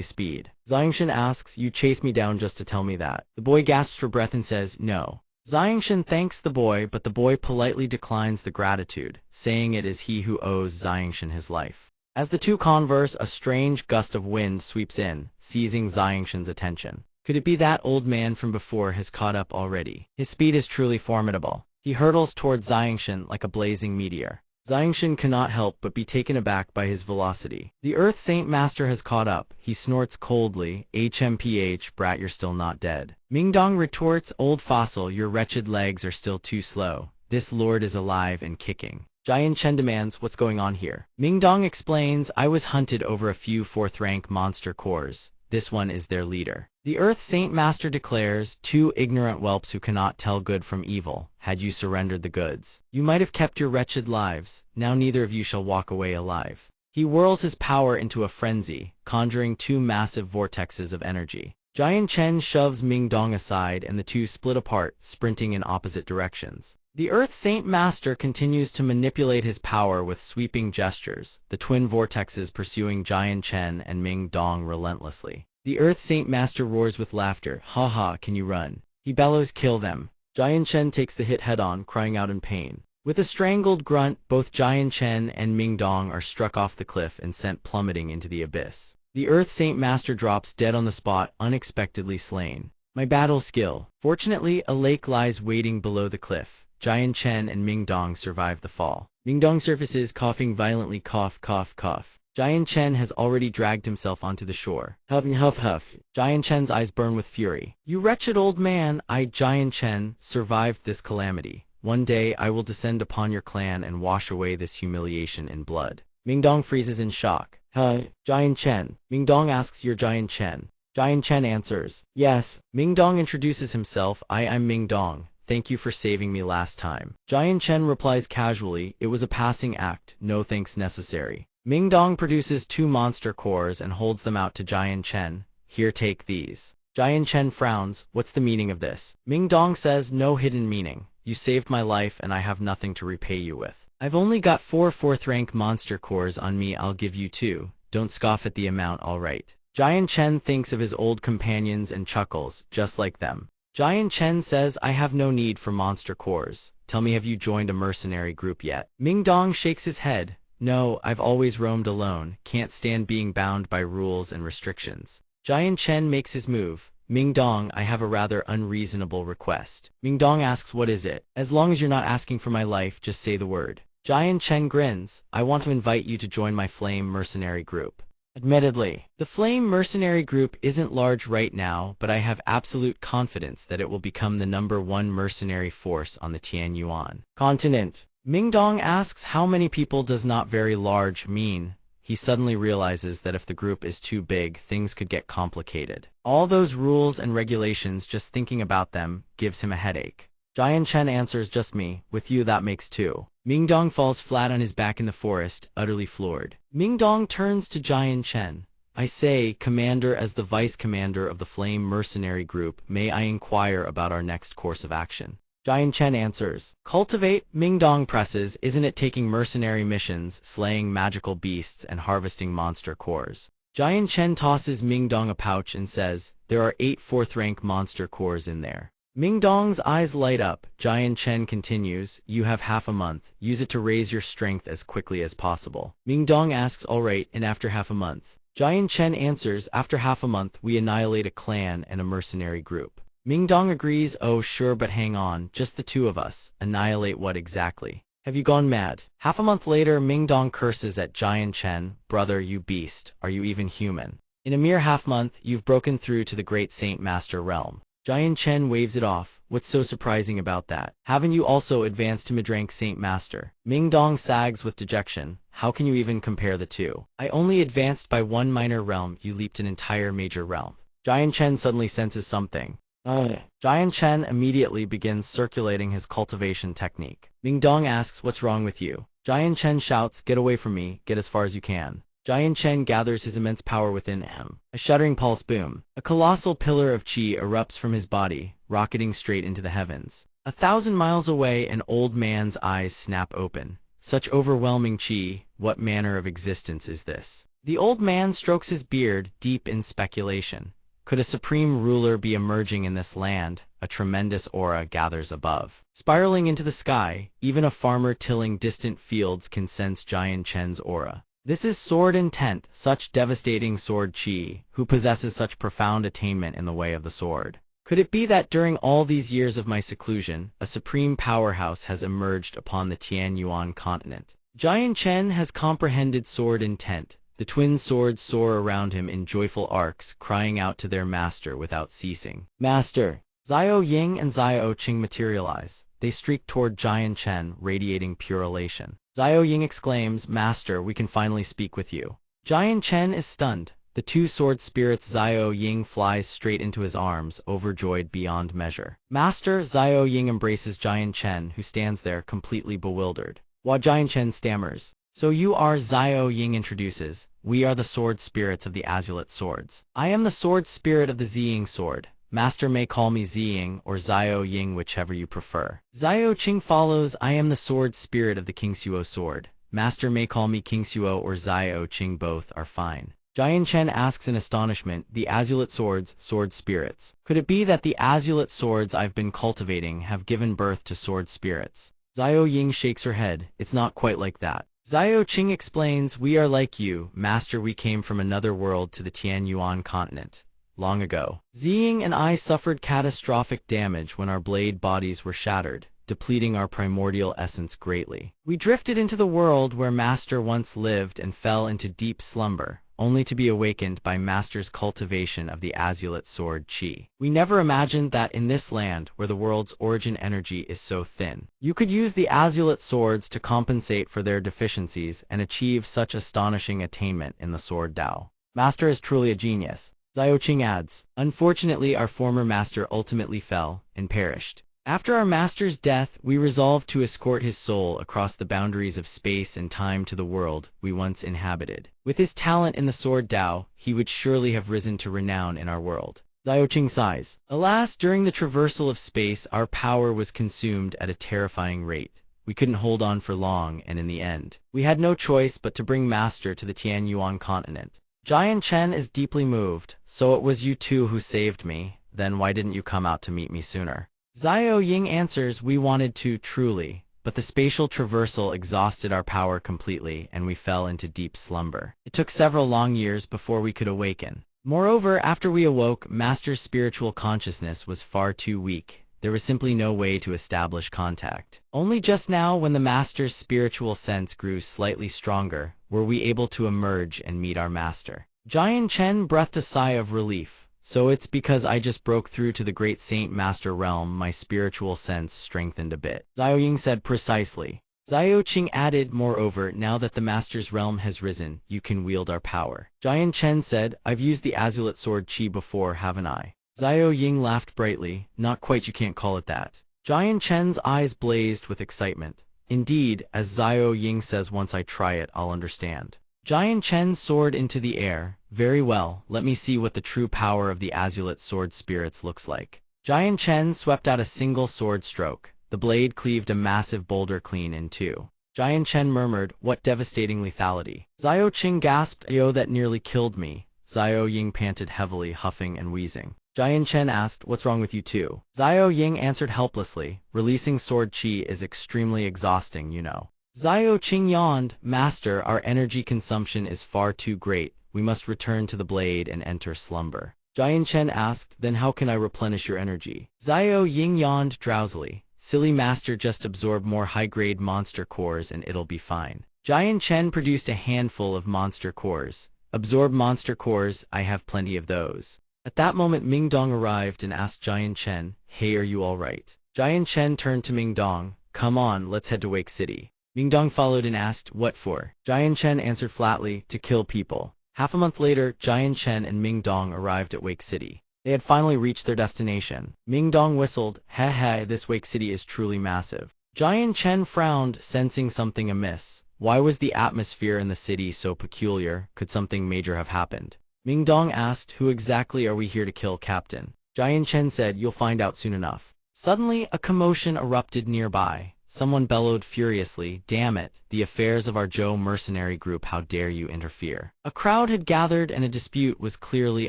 speed. Xiangshan asks, "You chased me down just to tell me that?" The boy gasps for breath and says, "No." Xiangshan thanks the boy, but the boy politely declines the gratitude, saying it is he who owes Xiangshan his life. As the two converse, a strange gust of wind sweeps in, seizing Xiangshan's attention. Could it be that old man from before has caught up already? His speed is truly formidable. He hurtles toward Xiangshan like a blazing meteor. Xiangshan cannot help but be taken aback by his velocity. The Earth Saint Master has caught up. He snorts coldly, HMPH, brat, you're still not dead. Mingdong retorts, old fossil, your wretched legs are still too slow. This lord is alive and kicking. Jian Chen demands, what's going on here? Mingdong explains, I was hunted over a few 4th-rank monster cores. This one is their leader. The Earth Saint Master declares, 2 ignorant whelps who cannot tell good from evil. Had you surrendered the goods, you might have kept your wretched lives. Now neither of you shall walk away alive. He whirls his power into a frenzy, conjuring 2 massive vortexes of energy. Jian Chen shoves Mingdong aside and the two split apart, sprinting in opposite directions. The Earth Saint Master continues to manipulate his power with sweeping gestures, the twin vortexes pursuing Jian Chen and Mingdong relentlessly. The Earth Saint Master roars with laughter, ha ha, can you run? He bellows, kill them. Jian Chen takes the hit head-on, crying out in pain. With a strangled grunt, both Jian Chen and Mingdong are struck off the cliff and sent plummeting into the abyss. The Earth Saint Master drops dead on the spot, unexpectedly slain. My battle skill. Fortunately, a lake lies waiting below the cliff. Jian Chen and Mingdong survive the fall. Mingdong surfaces, coughing violently, cough, cough, cough. Jian Chen has already dragged himself onto the shore. Huff, huff, huff. Jian Chen's eyes burn with fury. You wretched old man, I, Jian Chen, survived this calamity. One day I will descend upon your clan and wash away this humiliation in blood. Mingdong freezes in shock. Jian Chen. Mingdong asks, you're Jian Chen. Jian Chen answers, yes. Mingdong introduces himself, I'm Mingdong. Thank you for saving me last time. Jian Chen replies casually, it was a passing act, no thanks necessary. Mingdong produces 2 monster cores and holds them out to Jian Chen. Here, take these. Jian Chen frowns, what's the meaning of this? Mingdong says, no hidden meaning. You saved my life and I have nothing to repay you with. I've only got 4 4th-rank monster cores on me, I'll give you 2. Don't scoff at the amount, alright. Jian Chen thinks of his old companions and chuckles, just like them. Jian Chen says, I have no need for monster cores. Tell me, have you joined a mercenary group yet? Mingdong shakes his head. No, I've always roamed alone, can't stand being bound by rules and restrictions. Jian Chen makes his move. Mingdong, I have a rather unreasonable request. Mingdong asks, what is it? As long as you're not asking for my life, just say the word. Jian Chen grins. I want to invite you to join my Flame mercenary group. Admittedly, the Flame mercenary group isn't large right now, but I have absolute confidence that it will become the #1 mercenary force on the Tianyuan continent. Mingdong asks how many people does not very large mean. He suddenly realizes that if the group is too big, things could get complicated. All those rules and regulations, just thinking about them, gives him a headache. Jian Chen answers, just me, with you that makes 2. Mingdong falls flat on his back in the forest, utterly floored. Mingdong turns to Jian Chen. I say, Commander, as the Vice Commander of the Flame Mercenary Group, may I inquire about our next course of action? Jian Chen answers, cultivate. Mingdong presses, isn't it taking mercenary missions, slaying magical beasts and harvesting monster cores? Jian Chen tosses Mingdong a pouch and says, there are 8 4th-rank monster cores in there. Mingdong's eyes light up. Jian Chen continues, you have half a month. Use it to raise your strength as quickly as possible. Mingdong asks, alright, and after half a month? Jian Chen answers, after half a month, we annihilate a clan and a mercenary group. Mingdong agrees, oh sure, but hang on, just the 2 of us. Annihilate what exactly? Have you gone mad? Half a month later, Mingdong curses at Jian Chen, brother, you beast, are you even human? In a mere half-month, you've broken through to the Great Saint Master realm. Jian Chen waves it off. What's so surprising about that? Haven't you also advanced to mid-rank Saint Master? Mingdong sags with dejection. How can you even compare the 2? I only advanced by 1 minor realm, you leaped an entire major realm. Jian Chen suddenly senses something. Jian Chen immediately begins circulating his cultivation technique. Mingdong asks, what's wrong with you? Jian Chen shouts, get away from me, get as far as you can. Jian Chen gathers his immense power within him. A shuddering pulse boom. A colossal pillar of qi erupts from his body, rocketing straight into the heavens. 1,000 miles away, an old man's eyes snap open. Such overwhelming qi, what manner of existence is this? The old man strokes his beard, deep in speculation. Could a supreme ruler be emerging in this land? A tremendous aura gathers above. Spiraling into the sky, even a farmer tilling distant fields can sense Jian Chen's aura. This is sword intent, such devastating sword qi, who possesses such profound attainment in the way of the sword. Could it be that during all these years of my seclusion, a supreme powerhouse has emerged upon the Tianyuan continent? Giant Chen has comprehended sword intent. The twin swords soar around him in joyful arcs, crying out to their master without ceasing. Master! Xiao Ying and Xiao Qing materialize. They streak toward Giant Chen, radiating pure elation. Xiao Ying exclaims, Master, we can finally speak with you. Giant Chen is stunned. The two sword spirits Xiao Ying flies straight into his arms, overjoyed beyond measure. Master, Xiao Ying embraces Giant Chen, who stands there completely bewildered. While Giant Chen stammers, So you are, Xiao Ying introduces. We are the sword spirits of the Azulate swords. I am the sword spirit of the Ziying sword. Master may call me Ziying or Xiao Ying, whichever you prefer. Xiao Qing follows. I am the sword spirit of the Kingsuo sword. Master may call me Kingsuo or Xiao Qing, both are fine. Giant Chen asks in astonishment, the Azulate swords, sword spirits. Could it be that the Azulate swords I've been cultivating have given birth to sword spirits? Xiao Ying shakes her head. It's not quite like that. Xiao Qing explains, we are like you, Master. We came from another world to the Tianyuan continent. Long ago, Ziying and I suffered catastrophic damage when our blade bodies were shattered, depleting our primordial essence greatly. We drifted into the world where Master once lived and fell into deep slumber, only to be awakened by Master's cultivation of the Azulate sword Qi. We never imagined that in this land, where the world's origin energy is so thin, you could use the Azulate swords to compensate for their deficiencies and achieve such astonishing attainment in the sword Dao. Master is truly a genius. Xiao Qing adds, unfortunately our former master ultimately fell and perished. After our master's death, we resolved to escort his soul across the boundaries of space and time to the world we once inhabited. With his talent in the sword Dao, he would surely have risen to renown in our world. Xiao Qing sighs. Alas, during the traversal of space, our power was consumed at a terrifying rate. We couldn't hold on for long, and in the end, we had no choice but to bring Master to the Tianyuan continent. Giant Chen is deeply moved. So it was you two who saved me. Then why didn't you come out to meet me sooner? Xiao Ying answers, we wanted to, truly, but the spatial traversal exhausted our power completely and we fell into deep slumber. It took several long years before we could awaken. Moreover, after we awoke, Master's spiritual consciousness was far too weak. There was simply no way to establish contact. Only just now, when the Master's spiritual sense grew slightly stronger, were we able to emerge and meet our Master. Giant Chen breathed a sigh of relief. So it's because I just broke through to the great Saint Master realm my spiritual sense strengthened a bit. Xiao Ying said precisely. Xiao Qing added, moreover, now that the Master's realm has risen, you can wield our power. Giant Chen said, I've used the Azulate sword Qi before, haven't I? Xiao Ying laughed brightly. Not quite, you can't call it that. Giant Chen's eyes blazed with excitement. Indeed, as Xiao Ying says, once I try it, I'll understand. Giant Chen soared into the air. Very well, let me see what the true power of the Azulate sword spirits looks like. Giant Chen swept out a single sword stroke. The blade cleaved a massive boulder clean in two. Giant Chen murmured, what devastating lethality. Xiao Qing gasped, Ayo, that nearly killed me. Xiao Ying panted heavily, huffing and wheezing. Giant Chen asked, what's wrong with you two? Xiao Ying answered helplessly, releasing sword Qi is extremely exhausting, you know. Xiao Qing yawned, Master, our energy consumption is far too great. We must return to the blade and enter slumber. Giant Chen asked, then how can I replenish your energy? Xiao Ying yawned drowsily. Silly Master, just absorb more high-grade monster cores and it'll be fine. Giant Chen produced a handful of monster cores. Absorb monster cores, I have plenty of those. At that moment Ming Dong arrived and asked Giant Chen, hey, are you all right? Giant Chen turned to Ming Dong, come on, let's head to Wake City. Ming Dong followed and asked, what for? Giant Chen answered flatly, to kill people. Half a month later, Giant Chen and Ming Dong arrived at Wake City. They had finally reached their destination. Ming Dong whistled, heh, this Wake City is truly massive. Giant Chen frowned, sensing something amiss. Why was the atmosphere in the city so peculiar? Could something major have happened? Ming Dong asked, who exactly are we here to kill, Captain? Giant Chen said, you'll find out soon enough. Suddenly, a commotion erupted nearby. Someone bellowed furiously, damn it, the affairs of our Zhou mercenary group, how dare you interfere? A crowd had gathered and a dispute was clearly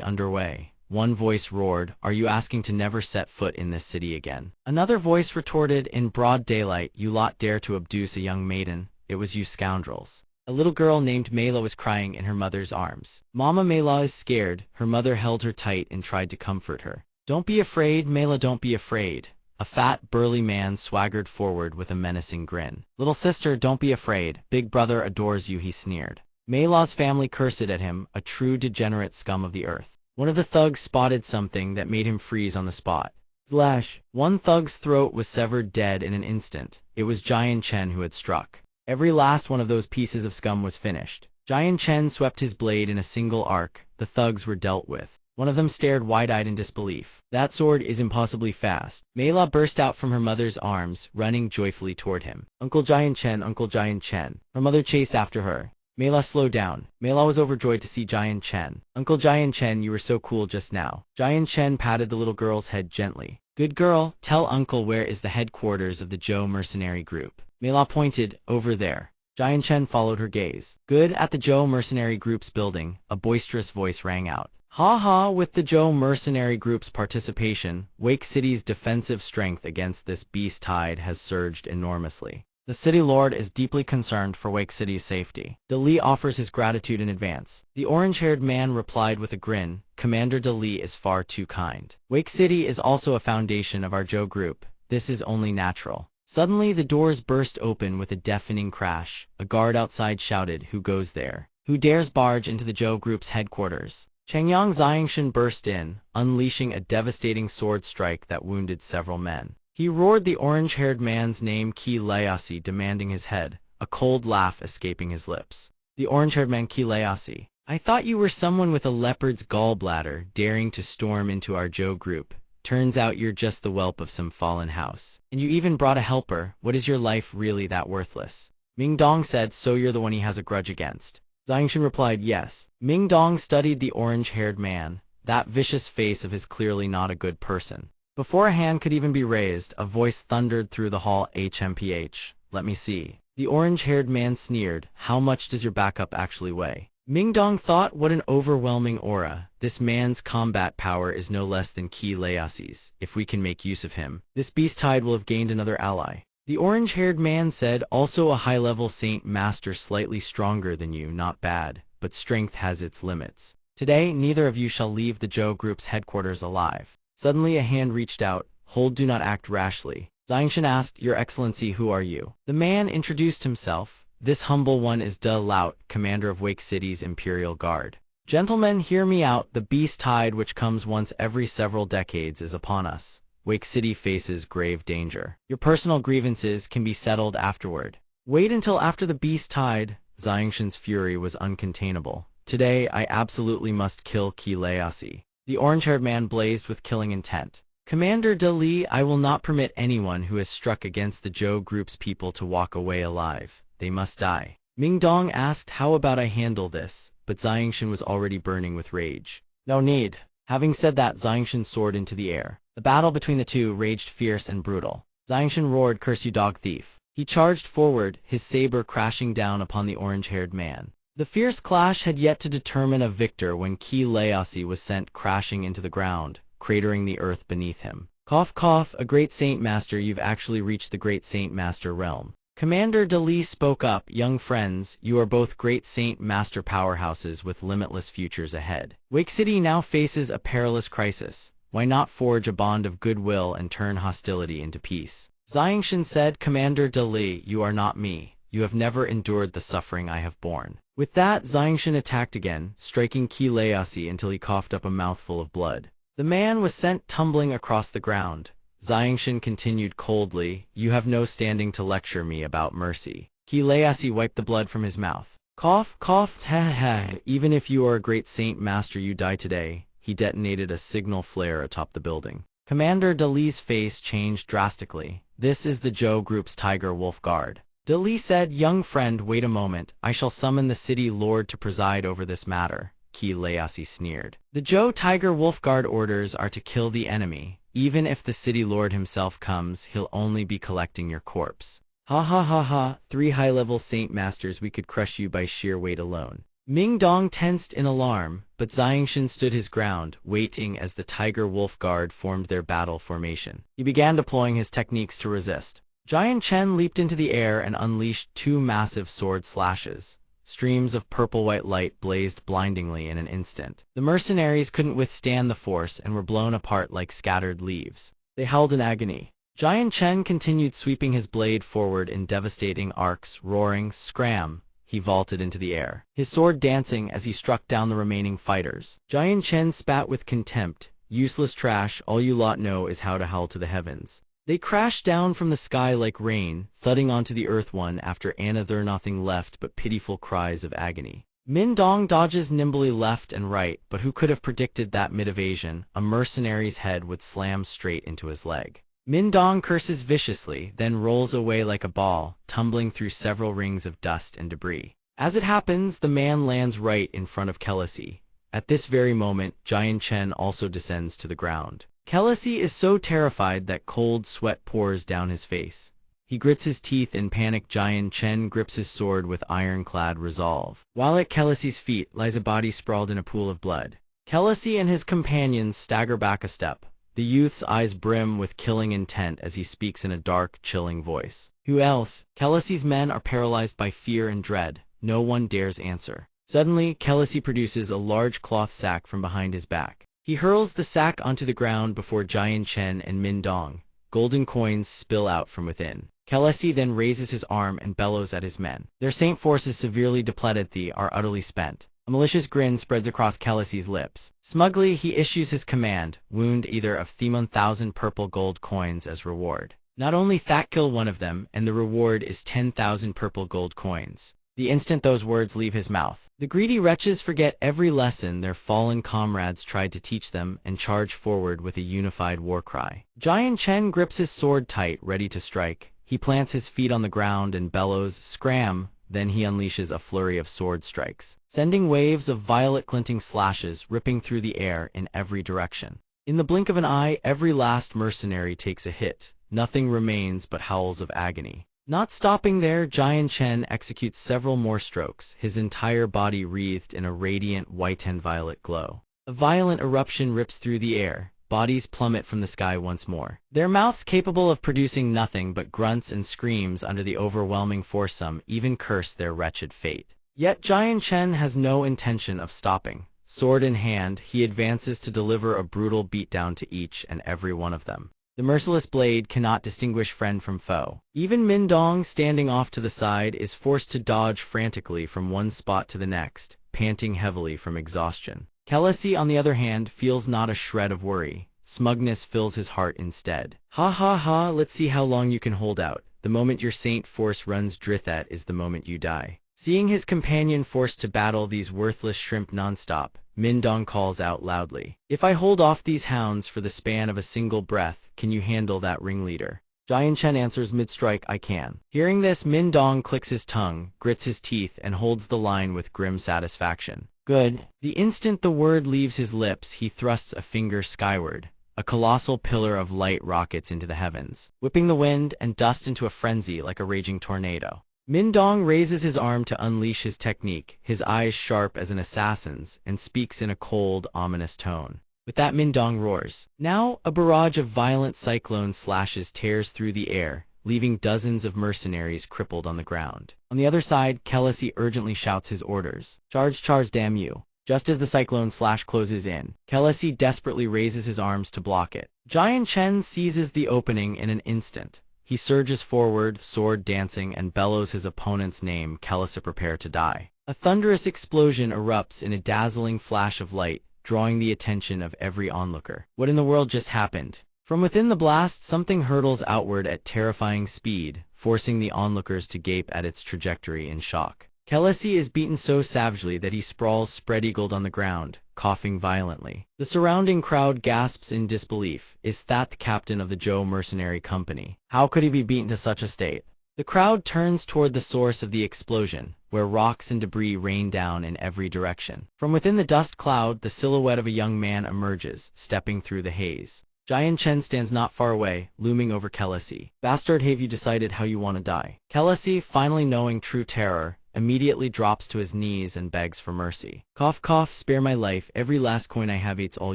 underway. One voice roared, are you asking to never set foot in this city again? Another voice retorted, in broad daylight, you lot dare to abduce a young maiden? It was you scoundrels. A little girl named Mela was crying in her mother's arms. Mama Mela is scared. Her mother held her tight and tried to comfort her. Don't be afraid, Mela, don't be afraid. A fat, burly man swaggered forward with a menacing grin. "Little sister, don't be afraid. Big brother adores you," he sneered. Mei La's family cursed at him, a true degenerate scum of the earth. One of the thugs spotted something that made him freeze on the spot. Slash! One thug's throat was severed dead in an instant. It was Jian Chen who had struck. Every last one of those pieces of scum was finished. Jian Chen swept his blade in a single arc. The thugs were dealt with. One of them stared wide-eyed in disbelief. "That sword is impossibly fast." Mei La burst out from her mother's arms, running joyfully toward him. "Uncle Jian Chen, Uncle Jian Chen." Her mother chased after her. Mei La slowed down. Mei La was overjoyed to see Jian Chen. "Uncle Jian Chen, you were so cool just now." Jian Chen patted the little girl's head gently. "Good girl, tell uncle where is the headquarters of the Zhou mercenary group." Mei La pointed, "Over there." Jian Chen followed her gaze. "Good." At the Zhou mercenary group's building, a boisterous voice rang out. "Ha ha, with the Zhou mercenary group's participation, Wake City's defensive strength against this beast tide has surged enormously. The city lord is deeply concerned for Wake City's safety. De Li offers his gratitude in advance." The orange-haired man replied with a grin, "Commander De Li is far too kind. Wake City is also a foundation of our Zhou group. This is only natural." Suddenly the doors burst open with a deafening crash. A guard outside shouted, "Who goes there? Who dares barge into the Zhou group's headquarters?" Changyang Xiangshan burst in, unleashing a devastating sword strike that wounded several men. He roared the orange-haired man's name, Qi Leasi, demanding his head, a cold laugh escaping his lips. The orange-haired man, Qi Leasi. "I thought you were someone with a leopard's gallbladder, daring to storm into our Zhou group. Turns out you're just the whelp of some fallen house. And you even brought a helper. What is your life really that worthless?" Ming Dong said, "So you're the one he has a grudge against?" Xiangshan replied, "Yes." Ming Dong studied the orange-haired man. That vicious face of his clearly not a good person. Before a hand could even be raised, a voice thundered through the hall, "HMPH, let me see." The orange-haired man sneered, "How much does your backup actually weigh?" Ming Dong thought, what an overwhelming aura. This man's combat power is no less than Qi Leasi's. If we can make use of him, this beast tide will have gained another ally. The orange-haired man said, "Also a high-level Saint Master slightly stronger than you, not bad, but strength has its limits. Today, neither of you shall leave the Zhou group's headquarters alive." Suddenly a hand reached out. "Hold, do not act rashly." Xiangshan asked, "Your Excellency, who are you?" The man introduced himself. "This humble one is De Laut, commander of Wake City's Imperial Guard." "Gentlemen, hear me out. The beast tide which comes once every several decades is upon us. Wake City faces grave danger. Your personal grievances can be settled afterward." "Wait until after the beast tide." Xiangshan's fury was uncontainable. "Today, I absolutely must kill Qi Leasi." The orange-haired man blazed with killing intent. "Commander De Li, I will not permit anyone who has struck against the Zhou group's people to walk away alive. They must die." Ming Dong asked, "How about I handle this?" But Xiangshan was already burning with rage. "No need." Having said that, Xiangshan soared into the air. The battle between the two raged fierce and brutal. Xiangshan roared, "Curse you, dog thief." He charged forward, his saber crashing down upon the orange-haired man. The fierce clash had yet to determine a victor when Qi Leasi was sent crashing into the ground, cratering the earth beneath him. "Cough cough, a great Saint Master, you've actually reached the great Saint Master realm." Commander De Li spoke up, "Young friends, you are both great Saint Master powerhouses with limitless futures ahead. Wake City now faces a perilous crisis. Why not forge a bond of goodwill and turn hostility into peace?" Xiangshan said, "Commander De Li, you are not me. You have never endured the suffering I have borne." With that, Xiangshan attacked again, striking Qi Leasi until he coughed up a mouthful of blood. The man was sent tumbling across the ground. Xiangshan continued coldly, "You have no standing to lecture me about mercy." Qi Leasi wiped the blood from his mouth. "Cough, cough, ha ha, even if you are a great Saint Master, you die today." He detonated a signal flare atop the building. Commander De Li's face changed drastically. "This is the Zhou group's Tiger Wolf Guard." De Li said, "Young friend, wait a moment. I shall summon the city lord to preside over this matter." Qi Leasi sneered. "The Zhou Tiger Wolf Guard orders are to kill the enemy. Even if the city lord himself comes, he'll only be collecting your corpse." "Ha ha ha ha, 3 high-level Saint Masters, we could crush you by sheer weight alone." Ming Dong tensed in alarm, but Xiangshan stood his ground, waiting as the Tiger Wolf Guard formed their battle formation. He began deploying his techniques to resist. Jian Chen leaped into the air and unleashed 2 massive sword slashes. Streams of purple-white light blazed blindingly in an instant. The mercenaries couldn't withstand the force and were blown apart like scattered leaves. They howled in agony. Giant Chen continued sweeping his blade forward in devastating arcs, roaring, "Scram!" He vaulted into the air, his sword dancing as he struck down the remaining fighters. Giant Chen spat with contempt. "Useless trash, all you lot know is how to howl to the heavens." They crashed down from the sky like rain, thudding onto the earth one after another, nothing left but pitiful cries of agony. Min Dong dodges nimbly left and right, but who could have predicted that mid-evasion, a mercenary's head would slam straight into his leg. Min Dong curses viciously, then rolls away like a ball, tumbling through several rings of dust and debris. As it happens, the man lands right in front of Kelasi. At this very moment, Giant Chen also descends to the ground. Kelasi is so terrified that cold sweat pours down his face. He grits his teeth in panic. Giant Chen grips his sword with ironclad resolve. While at Kelasi's feet lies a body sprawled in a pool of blood. Kelasi and his companions stagger back a step. The youth's eyes brim with killing intent as he speaks in a dark, chilling voice. "Who else?" Kelasi's men are paralyzed by fear and dread. No one dares answer. Suddenly, Kelasi produces a large cloth sack from behind his back. He hurls the sack onto the ground before Giant Chen and Min Dong. Golden coins spill out from within. Kelasi then raises his arm and bellows at his men. Their saint forces severely depleted, they are utterly spent. A malicious grin spreads across Kelasi's lips. Smugly, he issues his command, wound either of them 1,000 purple gold coins as reward. Not only that, kill one of them, and the reward is 10,000 purple gold coins. The instant those words leave his mouth, the greedy wretches forget every lesson their fallen comrades tried to teach them and charge forward with a unified war cry. Giant Chen grips his sword tight, ready to strike. He plants his feet on the ground and bellows, "Scram!" Then he unleashes a flurry of sword strikes, sending waves of violet glinting slashes ripping through the air in every direction. In the blink of an eye, every last mercenary takes a hit. Nothing remains but howls of agony. Not stopping there, Giant Chen executes several more strokes, his entire body wreathed in a radiant white and violet glow. A violent eruption rips through the air. Bodies plummet from the sky once more, their mouths capable of producing nothing but grunts and screams under the overwhelming force. Some even curse their wretched fate. Yet Giant Chen has no intention of stopping. Sword in hand, he advances to deliver a brutal beatdown to each and every one of them. The merciless blade cannot distinguish friend from foe. Even Min Dong, standing off to the side, is forced to dodge frantically from one spot to the next, panting heavily from exhaustion. Kelasi, on the other hand, feels not a shred of worry. Smugness fills his heart instead. "Ha ha ha, let's see how long you can hold out. The moment your saint force runs dry, that is the moment you die." Seeing his companion forced to battle these worthless shrimp nonstop, Min Dong calls out loudly, "If I hold off these hounds for the span of a single breath, can you handle that ringleader?" Giant Chen answers mid-strike, "I can." Hearing this, Min Dong clicks his tongue, grits his teeth, and holds the line with grim satisfaction. "Good." The instant the word leaves his lips, he thrusts a finger skyward. A colossal pillar of light rockets into the heavens, whipping the wind and dust into a frenzy like a raging tornado. Min Dong raises his arm to unleash his technique, his eyes sharp as an assassin's, and speaks in a cold, ominous tone. With that, Min Dong roars. Now, a barrage of violent cyclone slashes tears through the air, leaving dozens of mercenaries crippled on the ground. On the other side, Kelasi urgently shouts his orders. "Charge, charge, damn you." Just as the cyclone slash closes in, Kelasi desperately raises his arms to block it. Giant Chen seizes the opening in an instant. He surges forward, sword dancing, and bellows his opponent's name. Kelasi, prepare to die. A thunderous explosion erupts in a dazzling flash of light, drawing the attention of every onlooker. What in the world just happened? From within the blast, something hurtles outward at terrifying speed, forcing the onlookers to gape at its trajectory in shock. Kelasi is beaten so savagely that he sprawls spread-eagled on the ground, coughing violently. The surrounding crowd gasps in disbelief. Is that the captain of the Zhou Mercenary Company? How could he be beaten to such a state? The crowd turns toward the source of the explosion, where rocks and debris rain down in every direction. From within the dust cloud, the silhouette of a young man emerges, stepping through the haze. Giant Chen stands not far away, looming over Kelasi. "Bastard, have you decided how you want to die?" Kelasi, finally knowing true terror, immediately drops to his knees and begs for mercy. "Cough cough, spare my life, every last coin I have, it's all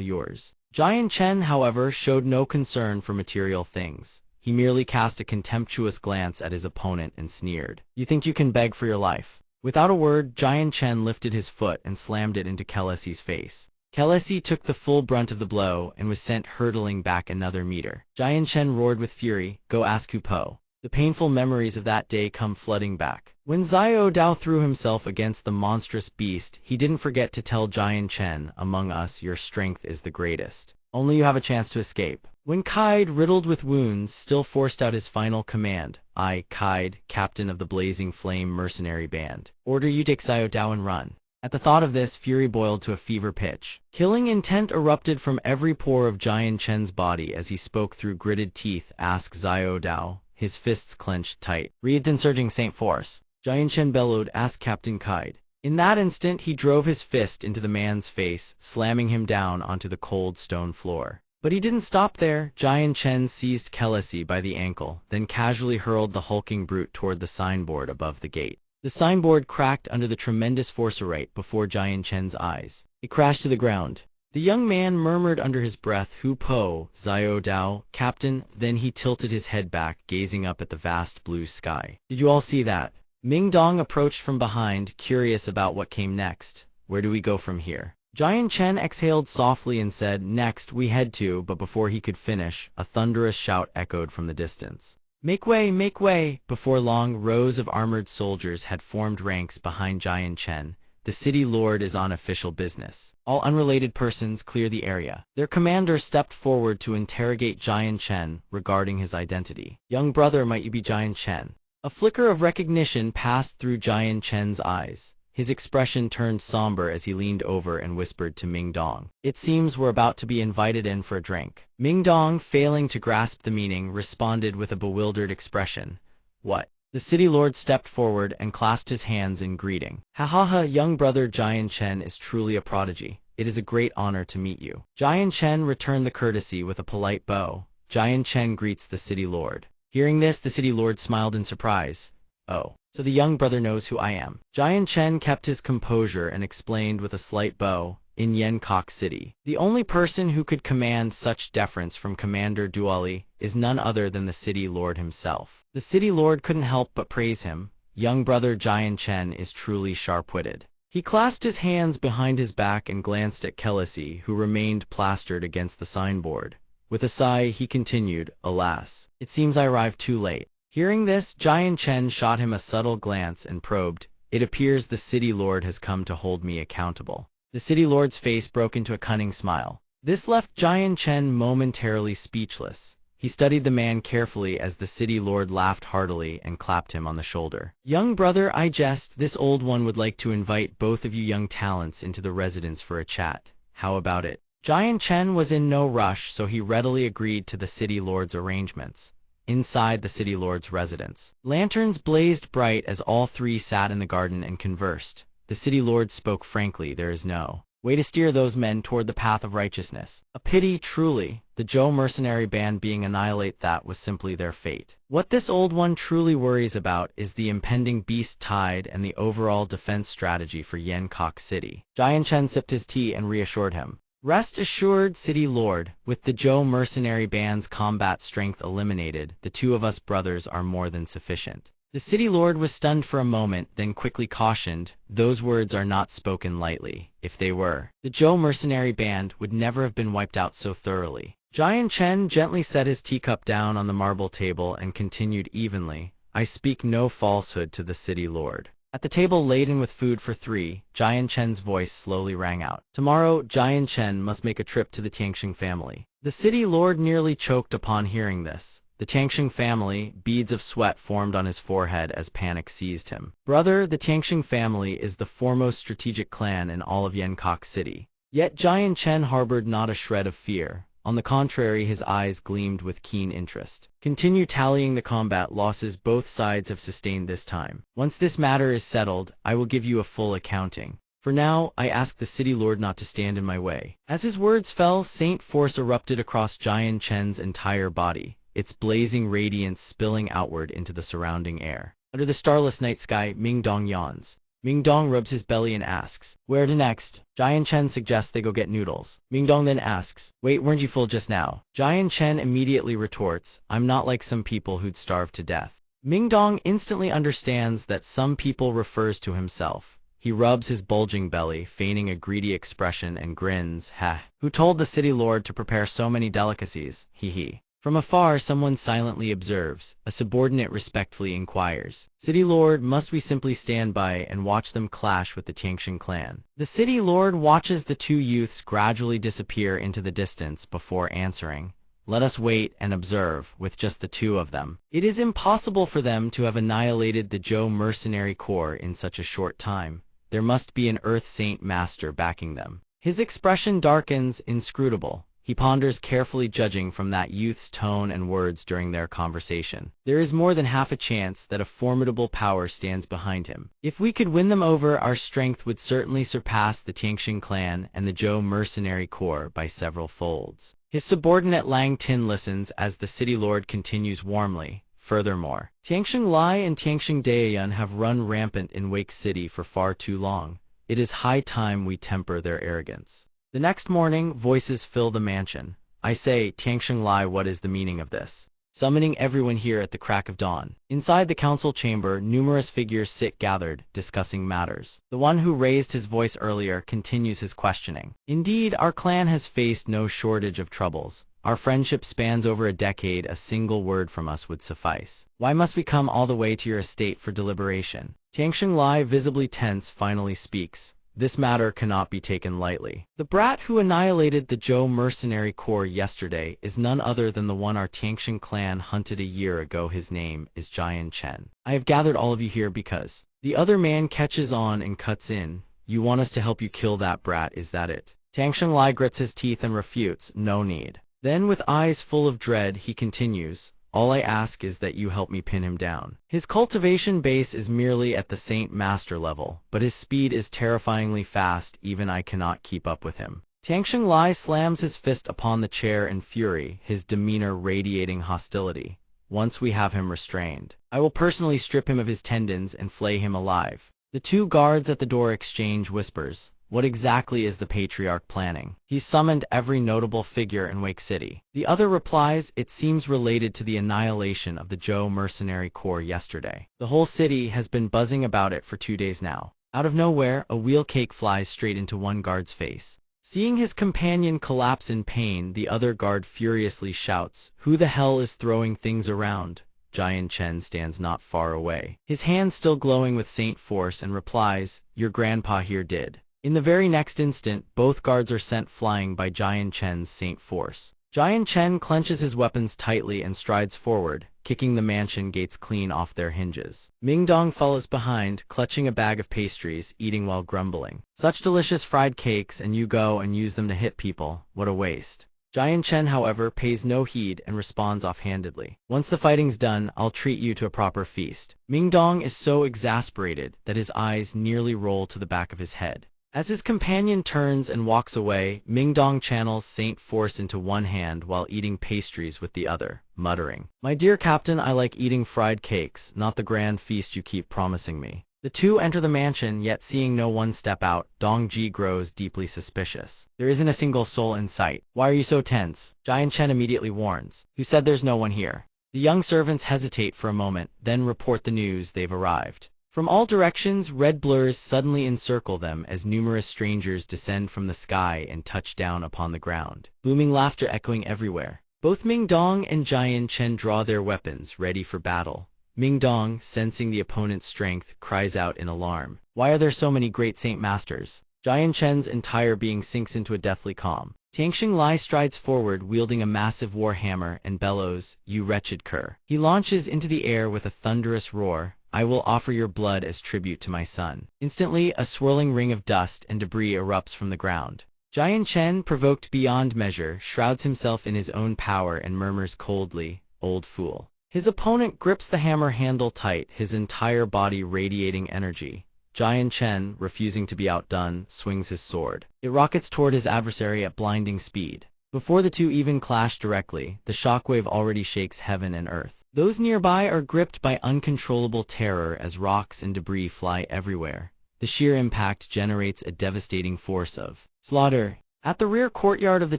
yours." Giant Chen, however, showed no concern for material things. He merely cast a contemptuous glance at his opponent and sneered. "You think you can beg for your life?" Without a word, Giant Chen lifted his foot and slammed it into Kelasi's face. Kelesi took the full brunt of the blow and was sent hurtling back another meter. Jian Chen roared with fury, "Go ask Kupo." The painful memories of that day come flooding back. When Xiao Dao threw himself against the monstrous beast, he didn't forget to tell Jian Chen, "Among us, your strength is the greatest. Only you have a chance to escape." When Kaid, riddled with wounds, still forced out his final command, "I, Kaid, captain of the Blazing Flame mercenary band, order you take Xiao Dao and run." At the thought of this, fury boiled to a fever pitch. Killing intent erupted from every pore of Jian Chen's body as he spoke through gritted teeth, "Ask Xiao Dao," his fists clenched tight. "Wreathed in surging Saint Force." Jian Chen bellowed, "Ask Captain Kaid." In that instant, he drove his fist into the man's face, slamming him down onto the cold stone floor. But he didn't stop there. Jian Chen seized Kelesi by the ankle, then casually hurled the hulking brute toward the signboard above the gate. The signboard cracked under the tremendous force right before Jian Chen's eyes. It crashed to the ground. The young man murmured under his breath, "Hu Po, Xiao Dao, Captain." Then he tilted his head back, gazing up at the vast blue sky. "Did you all see that?" Ming Dong approached from behind, curious about what came next. "Where do we go from here?" Jian Chen exhaled softly and said, "Next, we head to," but before he could finish, a thunderous shout echoed from the distance. "Make way, make way!" Before long, rows of armored soldiers had formed ranks behind Jian Chen. "The city lord is on official business. All unrelated persons clear the area." Their commander stepped forward to interrogate Jian Chen regarding his identity. "Young brother, might you be Jian Chen?" A flicker of recognition passed through Jian Chen's eyes. His expression turned somber as he leaned over and whispered to Ming Dong, "It seems we're about to be invited in for a drink." Ming Dong, failing to grasp the meaning, responded with a bewildered expression, "What?" The city lord stepped forward and clasped his hands in greeting. "Ha ha ha, young brother, Jian Chen is truly a prodigy. It is a great honor to meet you." Jian Chen returned the courtesy with a polite bow. Jian Chen greets the city lord. Hearing this, the city lord smiled in surprise. "Oh, so the young brother knows who I am." Jian Chen kept his composure and explained with a slight bow, "In Yancock City, the only person who could command such deference from Commander Duali is none other than the city lord himself." The city lord couldn't help but praise him. Young brother Jian Chen is truly sharp-witted. He clasped his hands behind his back and glanced at Kelesi, who remained plastered against the signboard. With a sigh, he continued, "Alas, it seems I arrived too late." Hearing this, Jian Chen shot him a subtle glance and probed, "It appears the city lord has come to hold me accountable." The city lord's face broke into a cunning smile. This left Jian Chen momentarily speechless. He studied the man carefully as the city lord laughed heartily and clapped him on the shoulder. "Young brother, I jest. This old one would like to invite both of you young talents into the residence for a chat. How about it?" Jian Chen was in no rush, so he readily agreed to the city lord's arrangements. Inside the city lord's residence, lanterns blazed bright as all three sat in the garden and conversed. The city lord spoke frankly, "There is no way to steer those men toward the path of righteousness. A pity, truly. The Zhou mercenary band being annihilate, that was simply their fate. What this old one truly worries about is the impending beast tide and the overall defense strategy for Yancock City." Jian Chen sipped his tea and reassured him. "Rest assured, city lord, with the Zhou mercenary band's combat strength eliminated, the two of us brothers are more than sufficient." The city lord was stunned for a moment, then quickly cautioned, "Those words are not spoken lightly. If they were, the Zhou mercenary band would never have been wiped out so thoroughly." Jian Chen gently set his teacup down on the marble table and continued evenly, "I speak no falsehood to the city lord." At the table laden with food for three, Jian Chen's voice slowly rang out. "Tomorrow, Jian Chen must make a trip to the Tianxing family." The city lord nearly choked upon hearing this. The Tianxing family, beads of sweat formed on his forehead as panic seized him. "Brother, the Tianxing family is the foremost strategic clan in all of Yancock City." Yet Jian Chen harbored not a shred of fear. On the contrary, his eyes gleamed with keen interest. "Continue tallying the combat losses both sides have sustained this time. Once this matter is settled, I will give you a full accounting. For now, I ask the city lord not to stand in my way." As his words fell, Saint Force erupted across Jian Chen's entire body, its blazing radiance spilling outward into the surrounding air. Under the starless night sky, Ming Dong yawns. Ming Dong rubs his belly and asks, "Where to next?" Jian Chen suggests they go get noodles. Ming Dong then asks, "Wait, weren't you full just now?" Jian Chen immediately retorts, "I'm not like some people who'd starve to death." Ming Dong instantly understands that "some people" refers to himself. He rubs his bulging belly, feigning a greedy expression, and grins. Ha! Who told the city lord to prepare so many delicacies? He he. From afar, someone silently observes. A subordinate respectfully inquires, "City Lord, must we simply stand by and watch them clash with the Tianxing clan?" The city lord watches the two youths gradually disappear into the distance before answering, "Let us wait and observe, with just the two of them. It is impossible for them to have annihilated the Zhou mercenary corps in such a short time. There must be an Earth Saint Master backing them." His expression darkens, inscrutable. He ponders carefully, judging from that youth's tone and words during their conversation. There is more than half a chance that a formidable power stands behind him. If we could win them over, our strength would certainly surpass the Tianxing clan and the Zhou mercenary corps by several folds. His subordinate Lang Tin listens as the city lord continues warmly. Furthermore, Tianxing Lai and Tianxing Daiyun have run rampant in Wake City for far too long. It is high time we temper their arrogance. The next morning, voices fill the mansion. "I say, Tianxing Lai, what is the meaning of this?" Summoning everyone here at the crack of dawn. Inside the council chamber, numerous figures sit gathered, discussing matters. The one who raised his voice earlier continues his questioning. "Indeed, our clan has faced no shortage of troubles. Our friendship spans over a decade. A single word from us would suffice. Why must we come all the way to your estate for deliberation?" Tianxing Lai, visibly tense, finally speaks. "This matter cannot be taken lightly. The brat who annihilated the Zhou mercenary corps yesterday is none other than the one our Tianxing clan hunted a year ago. His name is Jian Chen. I have gathered all of you here because..." The other man catches on and cuts in. "You want us to help you kill that brat, is that it?" Tianxing Lai grits his teeth and refutes. "No need." Then, with eyes full of dread, he continues, "All I ask is that you help me pin him down. His cultivation base is merely at the Saint Master level, but his speed is terrifyingly fast. Even I cannot keep up with him." Tianxing Lai slams his fist upon the chair in fury, his demeanor radiating hostility. "Once we have him restrained, I will personally strip him of his tendons and flay him alive." The two guards at the door exchange whispers. What exactly is the patriarch planning? He's summoned every notable figure in Wake City. The other replies, "It seems related to the annihilation of the Zhou mercenary corps yesterday. The whole city has been buzzing about it for 2 days now." Out of nowhere, a wheel cake flies straight into one guard's face. Seeing his companion collapse in pain, the other guard furiously shouts, "Who the hell is throwing things around?" Jian Chen stands not far away, his hand still glowing with saint force, and replies, "Your grandpa here did." In the very next instant, both guards are sent flying by Jian Chen's saint force. Jian Chen clenches his weapons tightly and strides forward, kicking the mansion gates clean off their hinges. Ming Dong follows behind, clutching a bag of pastries, eating while grumbling. "Such delicious fried cakes, and you go and use them to hit people. What a waste." Jian Chen, however, pays no heed and responds offhandedly. "Once the fighting's done, I'll treat you to a proper feast." Ming Dong is so exasperated that his eyes nearly roll to the back of his head. As his companion turns and walks away, Ming Dong channels Saint Force into one hand while eating pastries with the other, muttering, "My dear captain, I like eating fried cakes, not the grand feast you keep promising me." The two enter the mansion, yet seeing no one step out, Dong Ji grows deeply suspicious. "There isn't a single soul in sight. Why are you so tense?" Jian Chen immediately warns. "Who said there's no one here?" The young servants hesitate for a moment, then report the news they've arrived. From all directions, red blurs suddenly encircle them as numerous strangers descend from the sky and touch down upon the ground, booming laughter echoing everywhere. Both Ming Dong and Jian Chen draw their weapons, ready for battle. Ming Dong, sensing the opponent's strength, cries out in alarm, "Why are there so many great Saint Masters?" Jian Chen's entire being sinks into a deathly calm. Tianxing Lai strides forward, wielding a massive war hammer, and bellows, "You wretched cur." He launches into the air with a thunderous roar, "I will offer your blood as tribute to my son." Instantly, a swirling ring of dust and debris erupts from the ground. Jian Chen, provoked beyond measure, shrouds himself in his own power and murmurs coldly, "Old fool." His opponent grips the hammer handle tight, his entire body radiating energy. Jian Chen, refusing to be outdone, swings his sword. It rockets toward his adversary at blinding speed. Before the two even clash directly, the shockwave already shakes heaven and earth. Those nearby are gripped by uncontrollable terror as rocks and debris fly everywhere. The sheer impact generates a devastating force of slaughter. At the rear courtyard of the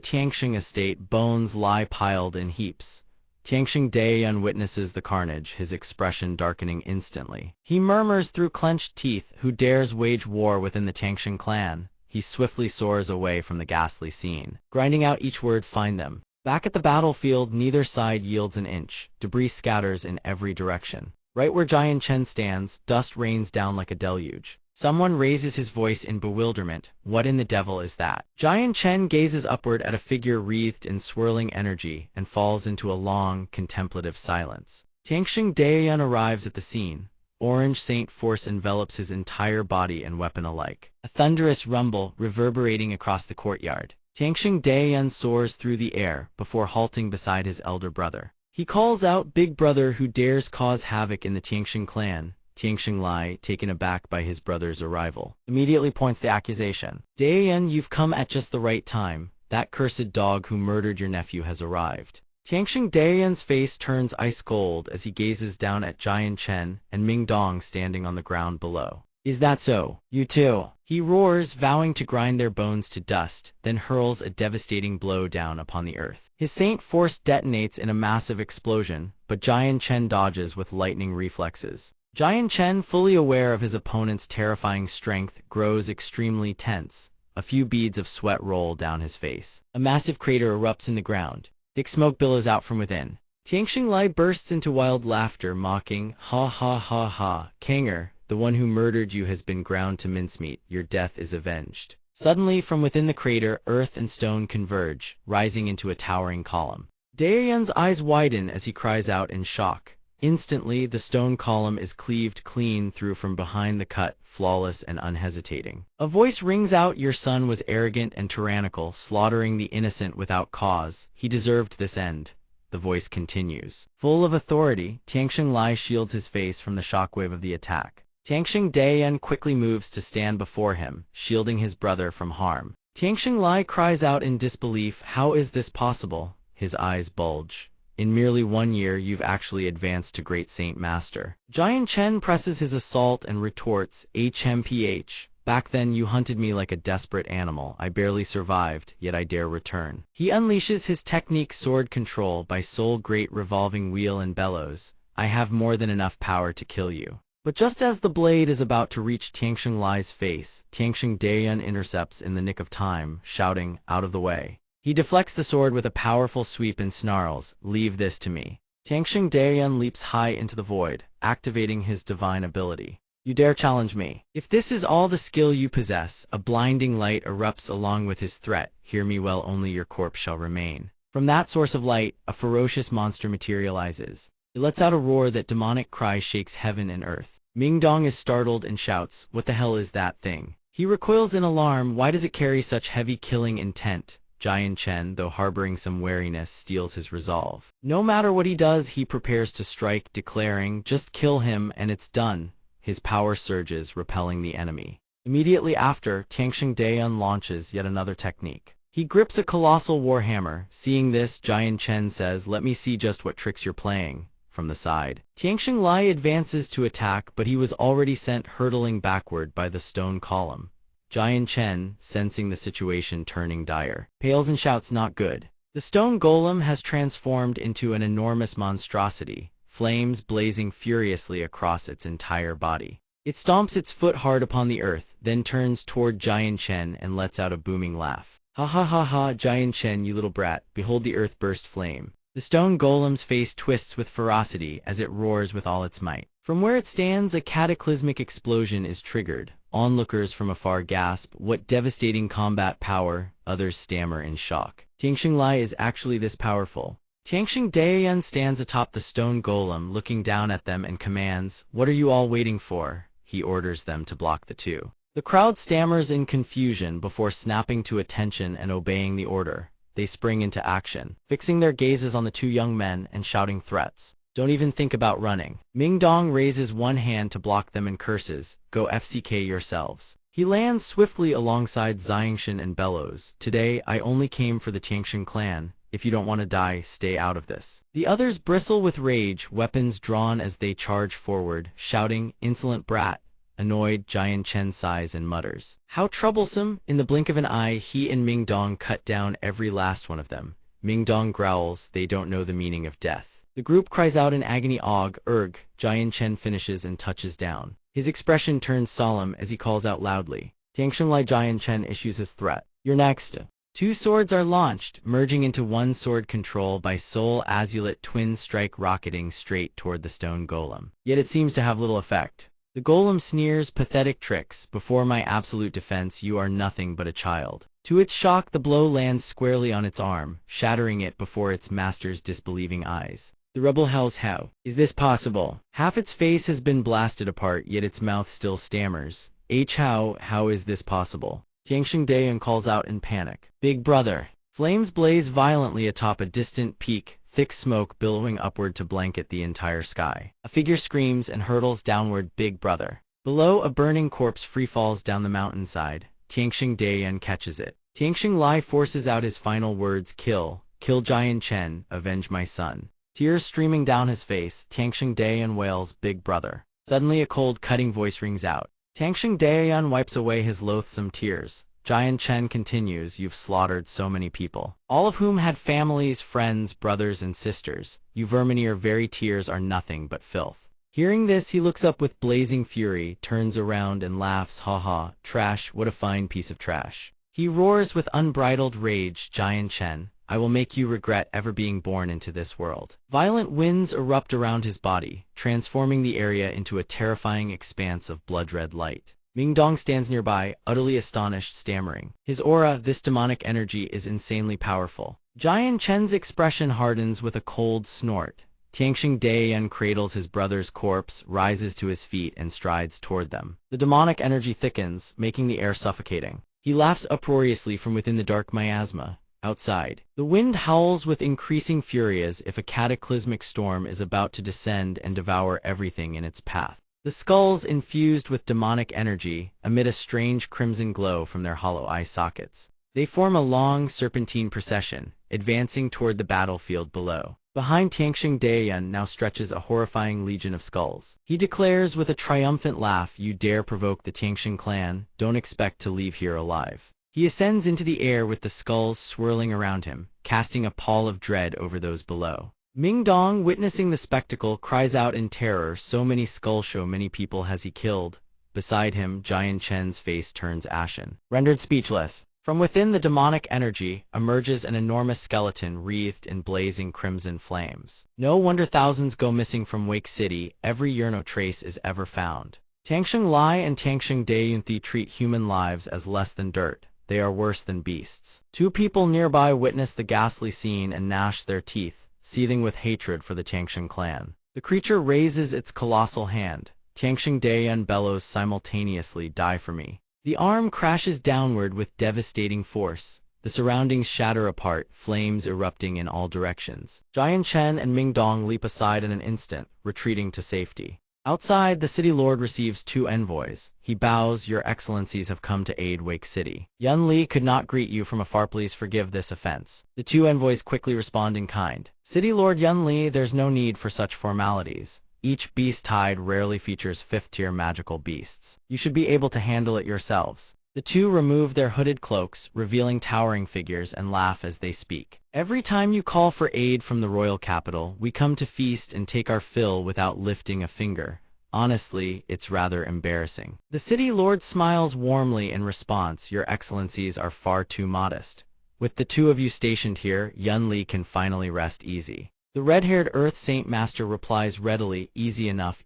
Tianxing estate, bones lie piled in heaps. Tianxing Daiyun witnesses the carnage, his expression darkening instantly. He murmurs through clenched teeth, who dares wage war within the Tianxing clan? He swiftly soars away from the ghastly scene, grinding out each word, find them. Back at the battlefield, neither side yields an inch. Debris scatters in every direction. Right where Jian Chen stands, dust rains down like a deluge. Someone raises his voice in bewilderment. What in the devil is that? Jian Chen gazes upward at a figure wreathed in swirling energy and falls into a long, contemplative silence. Tianxing Daiyun arrives at the scene. Orange Saint force envelops his entire body and weapon alike. A thunderous rumble reverberating across the courtyard. Tianxing Daiyun soars through the air before halting beside his elder brother. He calls out, "Big brother who dares cause havoc in the Tianxing clan." Tianxing Lai, taken aback by his brother's arrival, immediately points the accusation. "Daiyun, you've come at just the right time. That cursed dog who murdered your nephew has arrived." Tianxing Daiyun's face turns ice cold as he gazes down at Jian Chen and Ming Dong standing on the ground below. "Is that so? You too?" He roars, vowing to grind their bones to dust, then hurls a devastating blow down upon the earth. His Saint force detonates in a massive explosion, but Jian Chen dodges with lightning reflexes. Jian Chen, fully aware of his opponent's terrifying strength, grows extremely tense. A few beads of sweat roll down his face. A massive crater erupts in the ground. Thick smoke billows out from within. Tianxing Lai bursts into wild laughter, mocking, "Ha ha ha ha, Kanger, the one who murdered you has been ground to mincemeat. Your death is avenged." Suddenly, from within the crater, earth and stone converge, rising into a towering column. Daiyun's eyes widen as he cries out in shock. Instantly, the stone column is cleaved clean through from behind the cut, flawless and unhesitating. A voice rings out, "Your son was arrogant and tyrannical, slaughtering the innocent without cause. He deserved this end." The voice continues. Full of authority, Tianxing Lai shields his face from the shockwave of the attack. Tianxing Daiyun quickly moves to stand before him, shielding his brother from harm. Tianxing Lai cries out in disbelief, "How is this possible?" His eyes bulge. "In merely 1 year, you've actually advanced to Great Saint Master." Jian Chen presses his assault and retorts, "HMPH. Back then you hunted me like a desperate animal. I barely survived, yet I dare return." He unleashes his technique sword control by soul great revolving wheel and bellows. "I have more than enough power to kill you." But just as the blade is about to reach Tianxing Lai's face, Tianxing Daiyun intercepts in the nick of time, shouting, "Out of the way." He deflects the sword with a powerful sweep and snarls, "Leave this to me." Tianxing Daiyun leaps high into the void, activating his divine ability. "You dare challenge me? If this is all the skill you possess," a blinding light erupts along with his threat, "Hear me well, only your corpse shall remain." From that source of light, a ferocious monster materializes. It lets out a roar that demonic cry shakes heaven and earth. Ming Dong is startled and shouts, "What the hell is that thing?" He recoils in alarm. Why does it carry such heavy killing intent? Jian Chen, though harboring some wariness, steals his resolve. No matter what he does, he prepares to strike, declaring, "Just kill him and it's done." His power surges, repelling the enemy. Immediately after, Tianxing Daiyun launches yet another technique. He grips a colossal warhammer. Seeing this, Jian Chen says, "Let me see just what tricks you're playing." From the side, Tianxing Lai advances to attack, but he was already sent hurtling backward by the stone column. Jian Chen, sensing the situation turning dire, pales and shouts, "Not good." The stone golem has transformed into an enormous monstrosity, flames blazing furiously across its entire body. It stomps its foot hard upon the earth, then turns toward Jian Chen and lets out a booming laugh. "Ha ha ha ha, Jian Chen, you little brat, behold the earth burst flame." The stone golem's face twists with ferocity as it roars with all its might. From where it stands, a cataclysmic explosion is triggered. Onlookers from afar gasp, "What devastating combat power!" Others stammer in shock. Tianxing Lai is actually this powerful. Tianxing Daiyun stands atop the stone golem, looking down at them and commands, "What are you all waiting for?" He orders them to block the two. The crowd stammers in confusion before snapping to attention and obeying the order. They spring into action, fixing their gazes on the two young men and shouting threats. "Don't even think about running." Ming Dong raises one hand to block them and curses, "Go FCK yourselves." He lands swiftly alongside Xiangshan and bellows, "Today, I only came for the Tianxing clan. If you don't want to die, stay out of this." The others bristle with rage, weapons drawn as they charge forward, shouting, "Insolent brat." Annoyed, Jian Chen sighs and mutters, "How troublesome." In the blink of an eye, he and Ming Dong cut down every last one of them. Mingdong growls, they don't know the meaning of death. The group cries out in agony. Og, erg, Jian Chen finishes and touches down. His expression turns solemn as he calls out loudly. Tianxinglai. Jian Chen issues his threat. You're next. Two swords are launched, merging into one sword, controlled by Soul Azulet. Twin strike rocketing straight toward the stone golem. Yet it seems to have little effect. The golem sneers, pathetic tricks. Before my absolute defense, you are nothing but a child. To its shock, the blow lands squarely on its arm, shattering it before its master's disbelieving eyes. The rebel howls. How is this possible? Half its face has been blasted apart, yet its mouth still stammers. How is this possible? Tianxing Dayan calls out in panic. Big brother! Flames blaze violently atop a distant peak, thick smoke billowing upward to blanket the entire sky. A figure screams and hurtles downward. Big brother! Below, a burning corpse freefalls down the mountainside. Tianxing Dayan catches it. Tianxing Lai forces out his final words. Kill Jian Chen, avenge my son. Tears streaming down his face, Tianxing Dayan wails, Big brother. Suddenly a cold, cutting voice rings out. Tianxing Dayan wipes away his loathsome tears. Jian Chen continues, you've slaughtered so many people, all of whom had families, friends, brothers, and sisters. You vermin, your very tears are nothing but filth. Hearing this, he looks up with blazing fury, turns around and laughs. Ha ha, trash, what a fine piece of trash. He roars with unbridled rage. Jian Chen, I will make you regret ever being born into this world. Violent winds erupt around his body, transforming the area into a terrifying expanse of blood-red light. Mingdong stands nearby, utterly astonished, stammering. His aura, this demonic energy, is insanely powerful. Jian Chen's expression hardens with a cold snort. Tianxing Dayan cradles his brother's corpse, rises to his feet, and strides toward them. The demonic energy thickens, making the air suffocating. He laughs uproariously from within the dark miasma. Outside, the wind howls with increasing fury as if a cataclysmic storm is about to descend and devour everything in its path. The skulls, infused with demonic energy, emit a strange crimson glow from their hollow eye sockets. They form a long, serpentine procession, advancing toward the battlefield below. Behind Tianxing Dayan now stretches a horrifying legion of skulls. He declares with a triumphant laugh, you dare provoke the Tianxing clan, don't expect to leave here alive. He ascends into the air with the skulls swirling around him, casting a pall of dread over those below. Mingdong, witnessing the spectacle, cries out in terror, so many skulls, so many people has he killed. Beside him, Jian Chen's face turns ashen. Rendered speechless, from within the demonic energy emerges an enormous skeleton wreathed in blazing crimson flames. No wonder thousands go missing from Wake City, every year no trace is ever found. Tianxing Lai and Tianxing Dayan treat human lives as less than dirt. They are worse than beasts. Two people nearby witness the ghastly scene and gnash their teeth, seething with hatred for the Tianxing clan. The creature raises its colossal hand. Tianxing Dayan bellows simultaneously, die for me. The arm crashes downward with devastating force. The surroundings shatter apart, flames erupting in all directions. Jian Chen and Mingdong leap aside in an instant, retreating to safety. Outside, the city lord receives two envoys. He bows, your excellencies have come to aid Wake City. Yun Li could not greet you from afar, please forgive this offense. The two envoys quickly respond in kind. City Lord Yun Li, there's no need for such formalities. Each beast tide rarely features 5th-tier magical beasts. You should be able to handle it yourselves. The two remove their hooded cloaks, revealing towering figures, and laugh as they speak. Every time you call for aid from the royal capital, we come to feast and take our fill without lifting a finger. Honestly, it's rather embarrassing. The city lord smiles warmly in response, your excellencies are far too modest. With the two of you stationed here, Yun Li can finally rest easy. The red-haired Earth Saint Master replies readily, easy enough,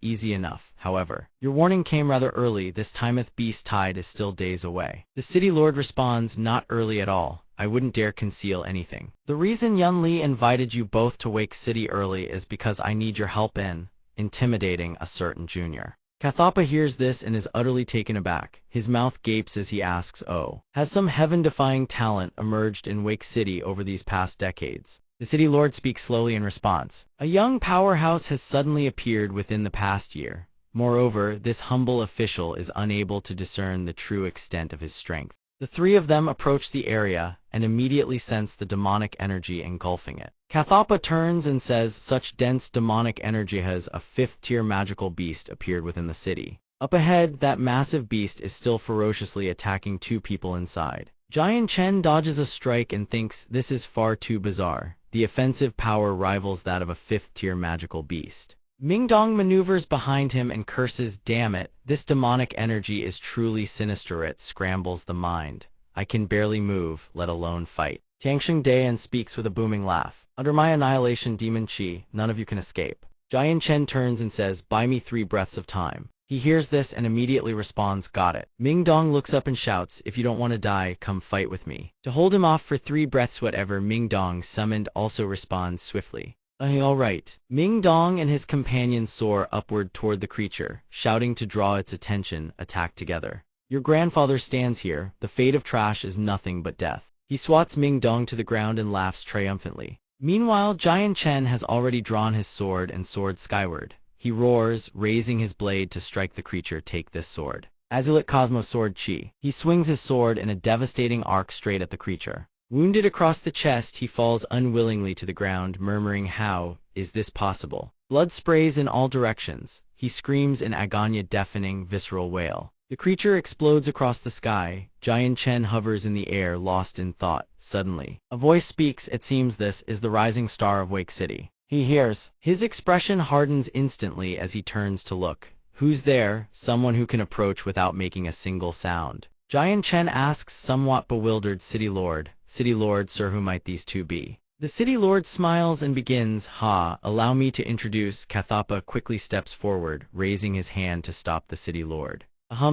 however. Your warning came rather early, this timeth beast tide is still days away. The city lord responds, not early at all, I wouldn't dare conceal anything. The reason Yun Li invited you both to Wake City early is because I need your help in intimidating a certain junior. Cathapa hears this and is utterly taken aback. His mouth gapes as he asks, oh, has some heaven-defying talent emerged in Wake City over these past decades? The city lord speaks slowly in response. A young powerhouse has suddenly appeared within the past year. Moreover, this humble official is unable to discern the true extent of his strength. The three of them approach the area and immediately sense the demonic energy engulfing it. Cathapa turns and says, such dense demonic energy has a 5th-tier magical beast appeared within the city. Up ahead, that massive beast is still ferociously attacking two people inside. Giant Chen dodges a strike and thinks this is far too bizarre. The offensive power rivals that of a fifth-tier magical beast. Mingdong maneuvers behind him and curses, "Damn it, this demonic energy is truly sinister. It scrambles the mind. I can barely move, let alone fight." Tangsheng Dayan speaks with a booming laugh. "Under my annihilation demon chi, none of you can escape." Giant Chen turns and says, "Buy me 3 breaths of time." He hears this and immediately responds, "Got it." Mingdong looks up and shouts, "If you don't want to die, come fight with me." To hold him off for 3 breaths, whatever Mingdong summoned also responds swiftly. All right." Mingdong and his companions soar upward toward the creature, shouting to draw its attention, attack together. "Your grandfather stands here. The fate of trash is nothing but death." He swats Mingdong to the ground and laughs triumphantly. Meanwhile, Giant Chen has already drawn his sword and soared skyward. He roars, raising his blade to strike the creature. "Take this sword." Azulet Cosmo Sword Chi. He swings his sword in a devastating arc straight at the creature. Wounded across the chest, he falls unwillingly to the ground, murmuring, "How is this possible?" Blood sprays in all directions. He screams in agony, deafening, visceral wail. The creature explodes across the sky. Giant Chen hovers in the air, lost in thought. Suddenly, a voice speaks. It seems this is the rising star of Wake City. He hears. His expression hardens instantly as he turns to look. Who's there? Someone who can approach without making a single sound. Giant Chen asks, somewhat bewildered, "City Lord, sir, who might these two be?" The City Lord smiles and begins, "Allow me to introduce." Cathapa quickly steps forward, raising his hand to stop the City Lord.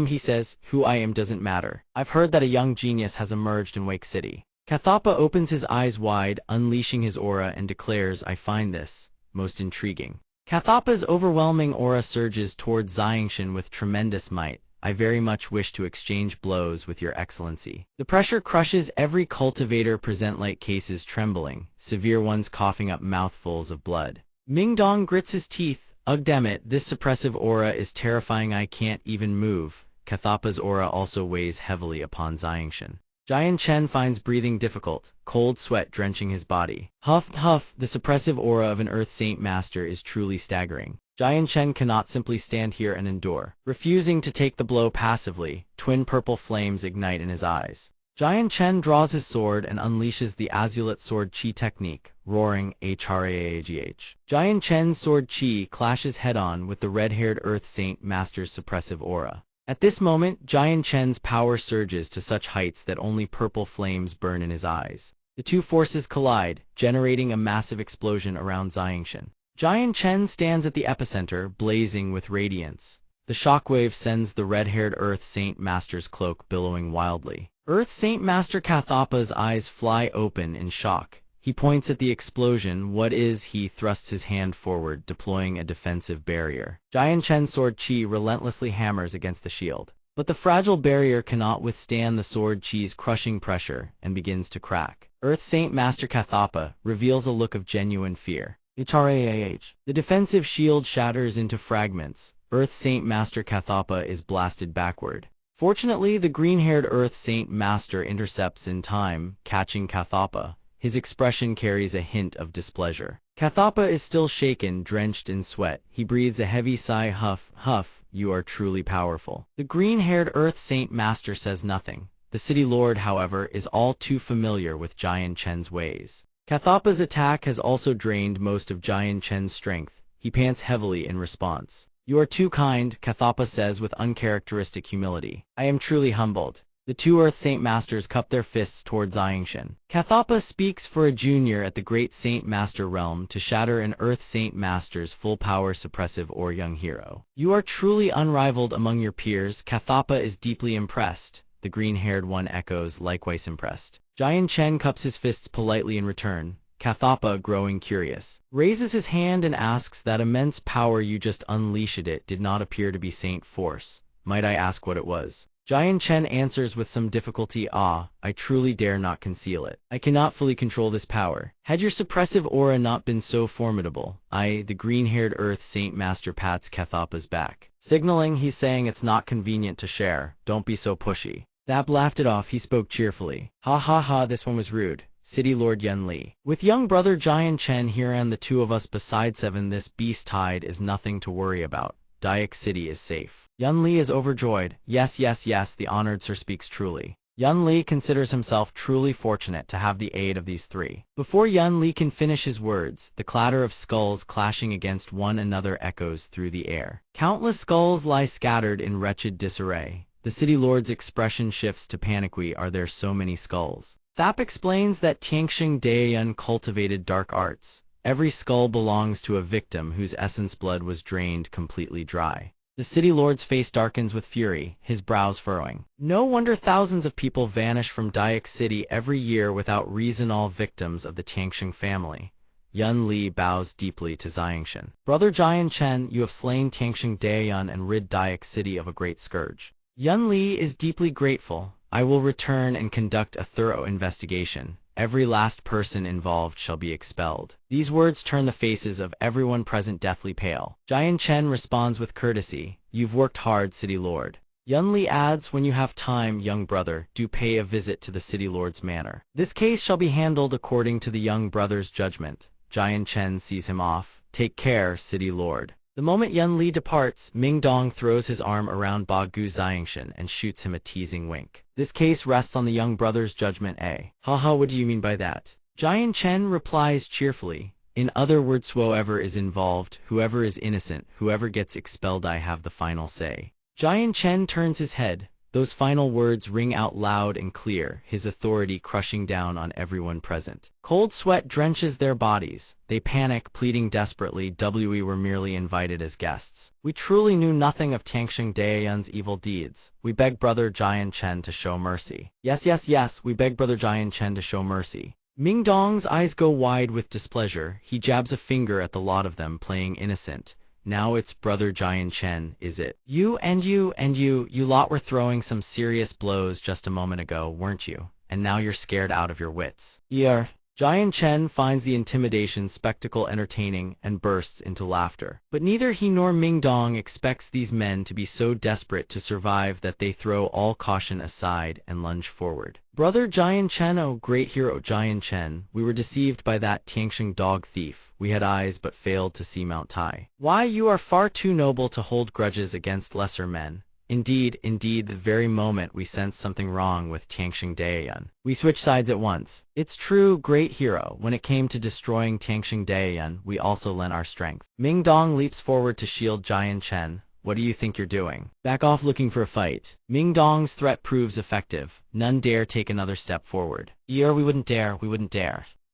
He says, "Who I am doesn't matter. I've heard that a young genius has emerged in Wake City." Cathapa opens his eyes wide, unleashing his aura, and declares, "I find this most intriguing." Cathapa's overwhelming aura surges toward Xiangshan with tremendous might. "I very much wish to exchange blows with your excellency." The pressure crushes every cultivator present, like cases trembling, severe ones coughing up mouthfuls of blood. Mingdong grits his teeth. "Ugh, damn it, this suppressive aura is terrifying. I can't even move." Cathapa's aura also weighs heavily upon Xiangshan. Giant Chen finds breathing difficult, cold sweat drenching his body. Huff, huff, the suppressive aura of an Earth Saint Master is truly staggering. Giant Chen cannot simply stand here and endure. Refusing to take the blow passively, twin purple flames ignite in his eyes. Giant Chen draws his sword and unleashes the Azulet Sword Chi technique, roaring HRAAGH. Giant Chen's sword Chi clashes head-on with the red-haired Earth Saint Master's suppressive aura. At this moment, Giant Chen's power surges to such heights that only purple flames burn in his eyes. The two forces collide, generating a massive explosion around Xiangshan. Giant Chen stands at the epicenter, blazing with radiance. The shockwave sends the red-haired Earth Saint Master's cloak billowing wildly. Earth Saint Master Cathapa's eyes fly open in shock. He points at the explosion. "What is?" He thrusts his hand forward, deploying a defensive barrier. Giant Chen's sword Chi relentlessly hammers against the shield. But the fragile barrier cannot withstand the sword Chi's crushing pressure and begins to crack. Earth Saint Master Cathapa reveals a look of genuine fear. HRAAH. The defensive shield shatters into fragments. Earth Saint Master Cathapa is blasted backward. Fortunately, the green-haired Earth Saint Master intercepts in time, catching Cathapa. His expression carries a hint of displeasure. Cathapa is still shaken, drenched in sweat. He breathes a heavy sigh. "Huff, huff, you are truly powerful." The green-haired Earth Saint Master says nothing. The City Lord, however, is all too familiar with Giant Chen's ways. Cathapa's attack has also drained most of Giant Chen's strength. He pants heavily in response. "You are too kind," Cathapa says with uncharacteristic humility. "I am truly humbled." The two Earth Saint Masters cup their fists towards Xiangshan. Cathapa speaks for a junior at the Great Saint Master realm to shatter an Earth Saint Master's full-power suppressive or young hero. "You are truly unrivaled among your peers." Cathapa is deeply impressed. The green-haired one echoes, likewise impressed. Giant Chen cups his fists politely in return. Cathapa, growing curious, raises his hand and asks, "That immense power you just unleashed, it did not appear to be Saint Force. Might I ask what it was?" Giant Chen answers with some difficulty, "I truly dare not conceal it. I cannot fully control this power. Had your suppressive aura not been so formidable, the green-haired Earth Saint Master pats Cathapa's back. Signaling, he's saying it's not convenient to share. "Don't be so pushy." Thab laughed it off. He spoke cheerfully. "Ha ha ha, this one was rude. City Lord Yun Li. With young brother Giant Chen here and the two of us beside 7, this beast tide is nothing to worry about. Dayak City is safe." Yun Li is overjoyed. Yes, the honored sir speaks truly." Yun Li considers himself truly fortunate to have the aid of these three. Before Yun Li can finish his words, the clatter of skulls clashing against one another echoes through the air. Countless skulls lie scattered in wretched disarray. The city lord's expression shifts to panic. "We are there so many skulls?" Thap explains that Tianxing Daeyun cultivated dark arts. Every skull belongs to a victim whose essence blood was drained completely dry. The city lord's face darkens with fury, his brows furrowing. No wonder thousands of people vanish from Dayak City every year without reason, all victims of the Tianxing family. Yun Li bows deeply to Xiangshan. "Brother Jian Chen, you have slain Tianxing Daeyun and rid Dayak City of a great scourge." Yun Li is deeply grateful. "I will return and conduct a thorough investigation. Every last person involved shall be expelled." These words turn the faces of everyone present deathly pale. Jian Chen responds with courtesy. "You've worked hard, City Lord." Yun Li adds, "When you have time, young brother, do pay a visit to the City Lord's manor. This case shall be handled according to the young brother's judgment." Jian Chen sees him off. "Take care, City Lord." The moment Yun Li departs, Ming Dong throws his arm around Ba Gu Xiangshan and shoots him a teasing wink. "This case rests on the young brother's judgment, eh?" "Haha, what do you mean by that?" Jian Chen replies cheerfully. "In other words, whoever is involved, whoever is innocent, whoever gets expelled, I have the final say." Jian Chen turns his head. Those final words ring out loud and clear, his authority crushing down on everyone present. Cold sweat drenches their bodies. They panic, pleading desperately, "We were merely invited as guests. We truly knew nothing of Tianxing Daeyun's evil deeds. We beg Brother Jian Chen to show mercy." Yes, we beg Brother Jian Chen to show mercy." Ming Dong's eyes go wide with displeasure. He jabs a finger at the lot of them, playing innocent. "Now it's Brother Jian Chen, is it? You lot were throwing some serious blows just a moment ago, weren't you? And now you're scared out of your wits." Jian Chen finds the intimidation spectacle entertaining and bursts into laughter. But neither he nor Ming Dong expects these men to be so desperate to survive that they throw all caution aside and lunge forward. "Brother Jian Chen, oh great hero Jian Chen, we were deceived by that Tianxing dog thief. We had eyes but failed to see Mount Tai. Why, you are far too noble to hold grudges against lesser men. Indeed, the very moment we sensed something wrong with Tianxing Daeyun, we switched sides at once. It's true, great hero, when it came to destroying Tianxing Daeyun, we also lent our strength." Ming Dong leaps forward to shield Jian Chen. "What do you think you're doing? Back off looking for a fight." Ming Dong's threat proves effective. None dare take another step forward. We wouldn't dare.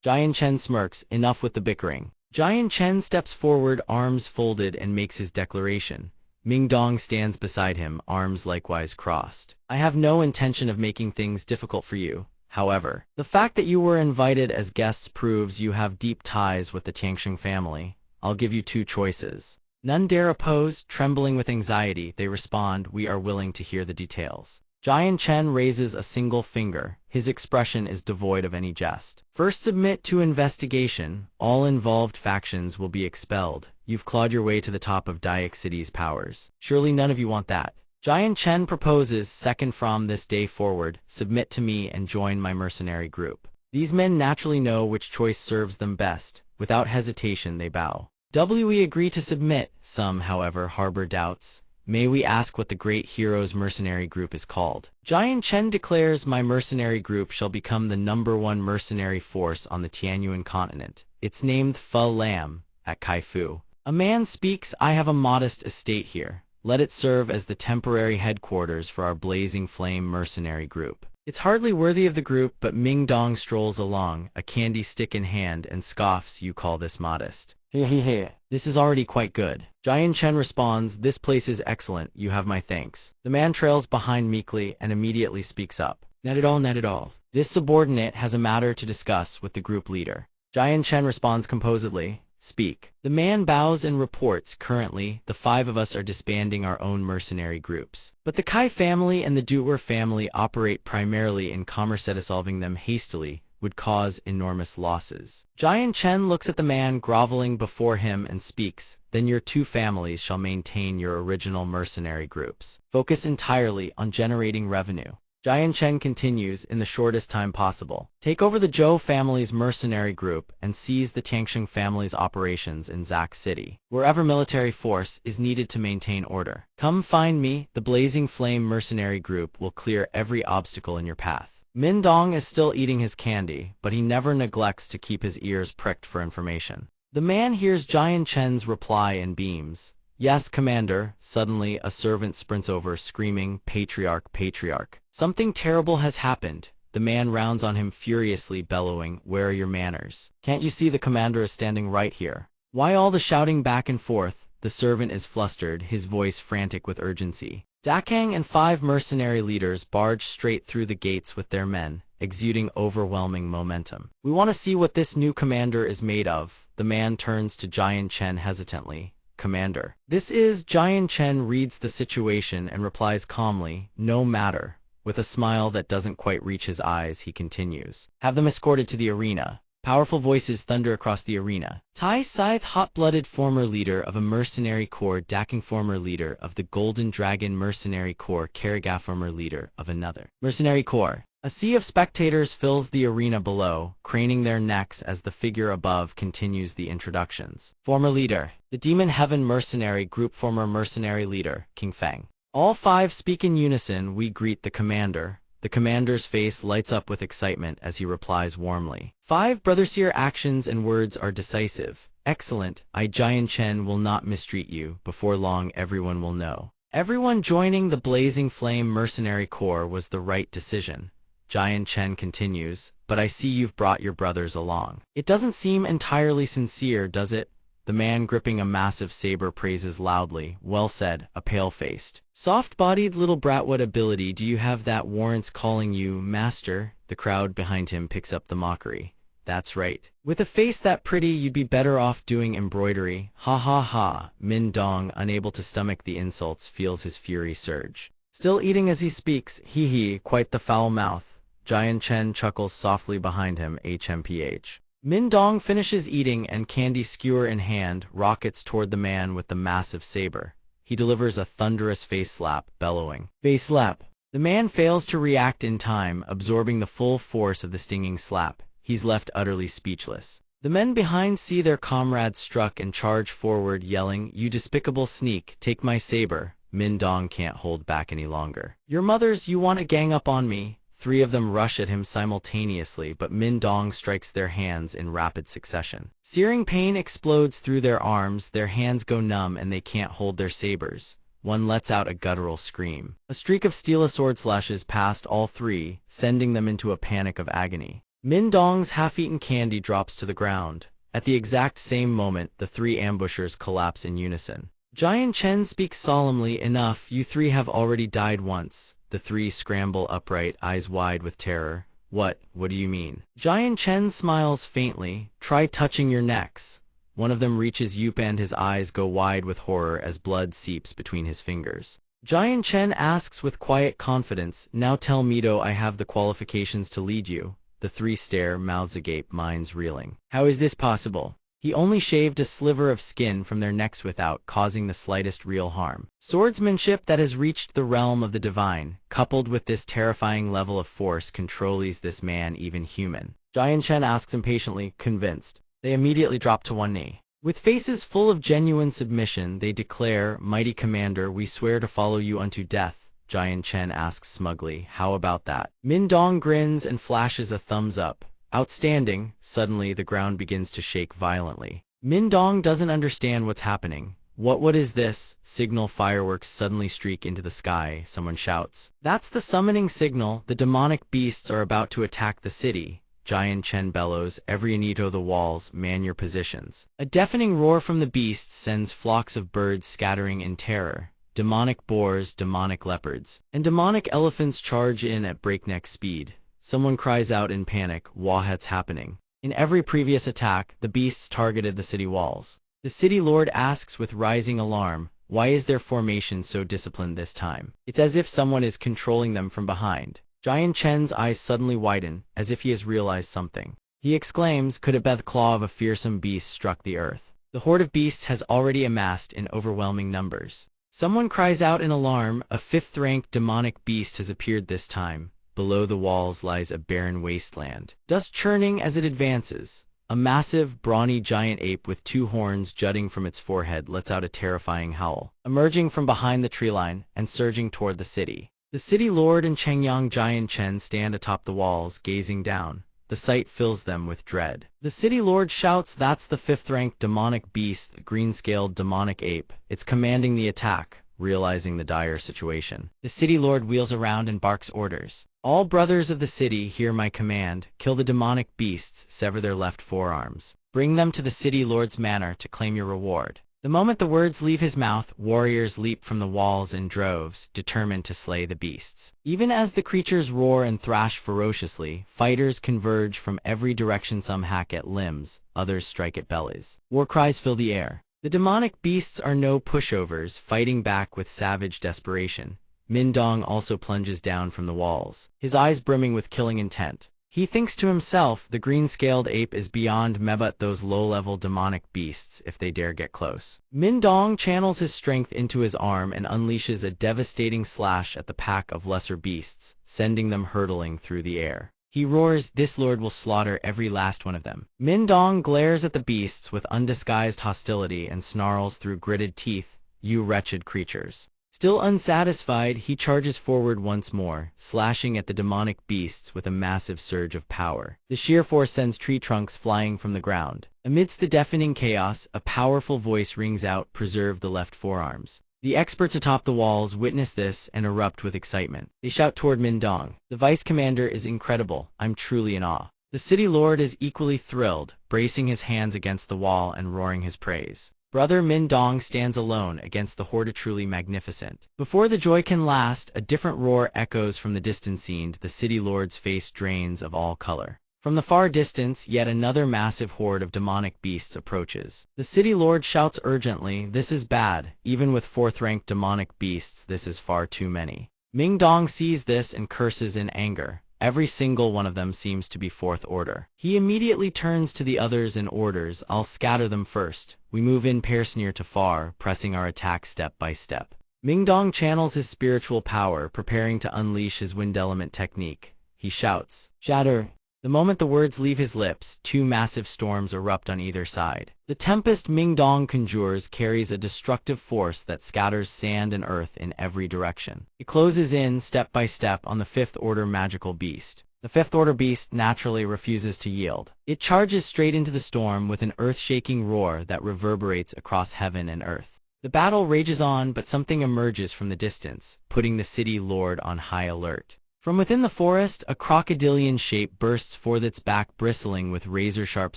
Jian Chen smirks. "Enough with the bickering." Jian Chen steps forward, arms folded, and makes his declaration. Ming Dong stands beside him, arms likewise crossed. "I have no intention of making things difficult for you. However, the fact that you were invited as guests proves you have deep ties with the Tianxing family. I'll give you two choices." None dare oppose. Trembling with anxiety, they respond, "We are willing to hear the details." Jian Chen raises a single finger. His expression is devoid of any jest. "First, submit to investigation. All involved factions will be expelled. You've clawed your way to the top of Dayak City's powers. Surely none of you want that." Jian Chen proposes, "Second, from this day forward, submit to me and join my mercenary group." These men naturally know which choice serves them best. Without hesitation, they bow. We agree to submit. Some, however, harbor doubts. "May we ask what the great hero's mercenary group is called?" Jian Chen declares, "My mercenary group shall become the #1 mercenary force on the Tianyuan continent. It's named Fu Lam, at Kaifu. A man speaks, I have a modest estate here. Let it serve as the temporary headquarters for our Blazing Flame mercenary group." It's hardly worthy of the group, but Ming Dong strolls along, a candy stick in hand, and scoffs, "You call this modest? This is already quite good." Jian Chen responds, "This place is excellent, you have my thanks." The man trails behind meekly and immediately speaks up. Not at all. This subordinate has a matter to discuss with the group leader." Jian Chen responds composedly, "Speak." The man bows and reports, "Currently, the 5 of us are disbanding our own mercenary groups. But the Kai family and the Duer family operate primarily in commerce. Dissolving them hastily would cause enormous losses." Jian Chen looks at the man groveling before him and speaks, "Then your 2 families shall maintain your original mercenary groups. Focus entirely on generating revenue." Jian Chen continues in the shortest time possible. Take over the Zhou family's mercenary group and seize the Tianxing family's operations in Zack City, wherever military force is needed to maintain order. Come find me, the Blazing Flame mercenary group will clear every obstacle in your path. Min Dong is still eating his candy, but he never neglects to keep his ears pricked for information. The man hears Jian Chen's reply and beams. Yes, Commander. Suddenly, a servant sprints over, screaming, Patriarch, Patriarch. Something terrible has happened. The man rounds on him furiously, bellowing, Where are your manners? Can't you see the commander is standing right here? Why all the shouting back and forth? The servant is flustered, his voice frantic with urgency. Dakang and 5 mercenary leaders barge straight through the gates with their men, exuding overwhelming momentum. We want to see what this new commander is made of. The man turns to Jian Chen hesitantly. Commander. This is Jian Chen reads the situation and replies calmly, No matter. With a smile that doesn't quite reach his eyes, he continues. Have them escorted to the arena. Powerful voices thunder across the arena. Tai Scythe, hot-blooded former leader of a mercenary corps, Daking former leader of the Golden Dragon mercenary corps, Kariga former leader of another mercenary corps. A sea of spectators fills the arena below, craning their necks as the figure above continues the introductions. Former leader, the Demon Heaven mercenary group, former mercenary leader, King Feng. All 5 speak in unison. We greet the commander. The commander's face lights up with excitement as he replies warmly. 5 brothers, your actions and words are decisive. Excellent. I, Jian Chen, will not mistreat you. Before long, everyone will know. Everyone joining the Blazing Flame mercenary corps was the right decision. Jian Chen continues, but I see you've brought your brothers along. It doesn't seem entirely sincere, does it? The man gripping a massive saber praises loudly. Well said, a pale-faced, soft-bodied little brat. What ability do you have that warrants calling you master? The crowd behind him picks up the mockery. That's right. With a face that pretty, you'd be better off doing embroidery. Ha ha ha. Min Dong, unable to stomach the insults, feels his fury surge. Still eating as he speaks, hee hee, quite the foul mouth. Jian Chen chuckles softly behind him, HMPH. Min Dong finishes eating and, candy skewer in hand, rockets toward the man with the massive saber. He delivers a thunderous face slap, bellowing, Face slap. The man fails to react in time, absorbing the full force of the stinging slap. He's left utterly speechless. The men behind see their comrades struck and charge forward, yelling, You despicable sneak, take my saber. Min Dong can't hold back any longer. Your mothers, you want to gang up on me? 3 of them rush at him simultaneously, but Min Dong strikes their hands in rapid succession. Searing pain explodes through their arms, their hands go numb and they can't hold their sabers. One lets out a guttural scream. A streak of steel sword slashes past all 3, sending them into a panic of agony. Min Dong's half-eaten candy drops to the ground. At the exact same moment, the 3 ambushers collapse in unison. Jian Chen speaks solemnly, Enough, you 3 have already died once. The 3 scramble upright, eyes wide with terror. What do you mean? Jian Chen smiles faintly. Try touching your necks. One of them reaches Yup and his eyes go wide with horror as blood seeps between his fingers. Jian Chen asks with quiet confidence, Now tell me, do I have the qualifications to lead you? The 3 stare, mouths agape, minds reeling. How is this possible? He only shaved a sliver of skin from their necks without causing the slightest real harm. Swordsmanship that has reached the realm of the divine, coupled with this terrifying level of force, controls this man even human. Jian Chen asks impatiently, convinced. They immediately drop to one knee. With faces full of genuine submission, they declare, Mighty Commander, we swear to follow you unto death. Jian Chen asks smugly, How about that? Min Dong grins and flashes a thumbs up. Outstanding. Suddenly, the ground begins to shake violently. Min Dong doesn't understand what's happening. What is this? Signal fireworks suddenly streak into the sky. Someone shouts. That's the summoning signal. The demonic beasts are about to attack the city. Jian Chen bellows, Every Anito the walls, man your positions. A deafening roar from the beasts sends flocks of birds scattering in terror. Demonic boars, demonic leopards, and demonic elephants charge in at breakneck speed. Someone cries out in panic, What's happening? In every previous attack, the beasts targeted the city walls. The city lord asks with rising alarm, Why is their formation so disciplined this time? It's as if someone is controlling them from behind. Jian Chen's eyes suddenly widen, as if he has realized something. He exclaims, Could it be the claw of a fearsome beast struck the earth? The horde of beasts has already amassed in overwhelming numbers. Someone cries out in alarm. A fifth-rank demonic beast has appeared this time. Below the walls lies a barren wasteland, dust churning as it advances. A massive, brawny giant ape with two horns jutting from its forehead lets out a terrifying howl, emerging from behind the tree line and surging toward the city. The city lord and Chengyang Jian Chen stand atop the walls, gazing down. The sight fills them with dread. The city lord shouts, "That's the fifth-ranked demonic beast, the green-scaled demonic ape. It's commanding the attack." Realizing the dire situation, the city lord wheels around and barks orders. "All brothers of the city, hear my command. Kill the demonic beasts, sever their left forearms. Bring them to the city lord's manor to claim your reward." The moment the words leave his mouth, warriors leap from the walls in droves, determined to slay the beasts. Even as the creatures roar and thrash ferociously, fighters converge from every direction. Some hack at limbs, others strike at bellies. War cries fill the air. The demonic beasts are no pushovers, fighting back with savage desperation. Mindong also plunges down from the walls, his eyes brimming with killing intent. He thinks to himself, the green-scaled ape is beyond me, but those low-level demonic beasts if they dare get close. Mindong channels his strength into his arm and unleashes a devastating slash at the pack of lesser beasts, sending them hurtling through the air. He roars, "This lord will slaughter every last one of them." Mindong glares at the beasts with undisguised hostility and snarls through gritted teeth, "You wretched creatures." Still unsatisfied, he charges forward once more, slashing at the demonic beasts with a massive surge of power. The sheer force sends tree trunks flying from the ground. Amidst the deafening chaos, a powerful voice rings out, "Preserve the left forearms." The experts atop the walls witness this and erupt with excitement. They shout toward Mindong, "The vice commander is incredible. I'm truly in awe." The city lord is equally thrilled, bracing his hands against the wall and roaring his praise. Brother Mindong stands alone against the horde, truly magnificent. Before the joy can last, a different roar echoes from the distant scene. The city lord's face drains of all color. From the far distance, yet another massive horde of demonic beasts approaches. The city lord shouts urgently, "This is bad. Even with fourth-ranked demonic beasts, this is far too many." Mindong sees this and curses in anger. Every single one of them seems to be fourth order. He immediately turns to the others and orders, "I'll scatter them first. We move in pairs near to far, pressing our attack step by step." Mindong channels his spiritual power, preparing to unleash his wind element technique. He shouts, "Shatter!" The moment the words leave his lips, two massive storms erupt on either side. The tempest Mindong conjures carries a destructive force that scatters sand and earth in every direction. It closes in, step by step, on the fifth-order magical beast. The fifth-order beast naturally refuses to yield. It charges straight into the storm with an earth-shaking roar that reverberates across heaven and earth. The battle rages on, but something emerges from the distance, putting the city lord on high alert. From within the forest, a crocodilian shape bursts forth, its back bristling with razor-sharp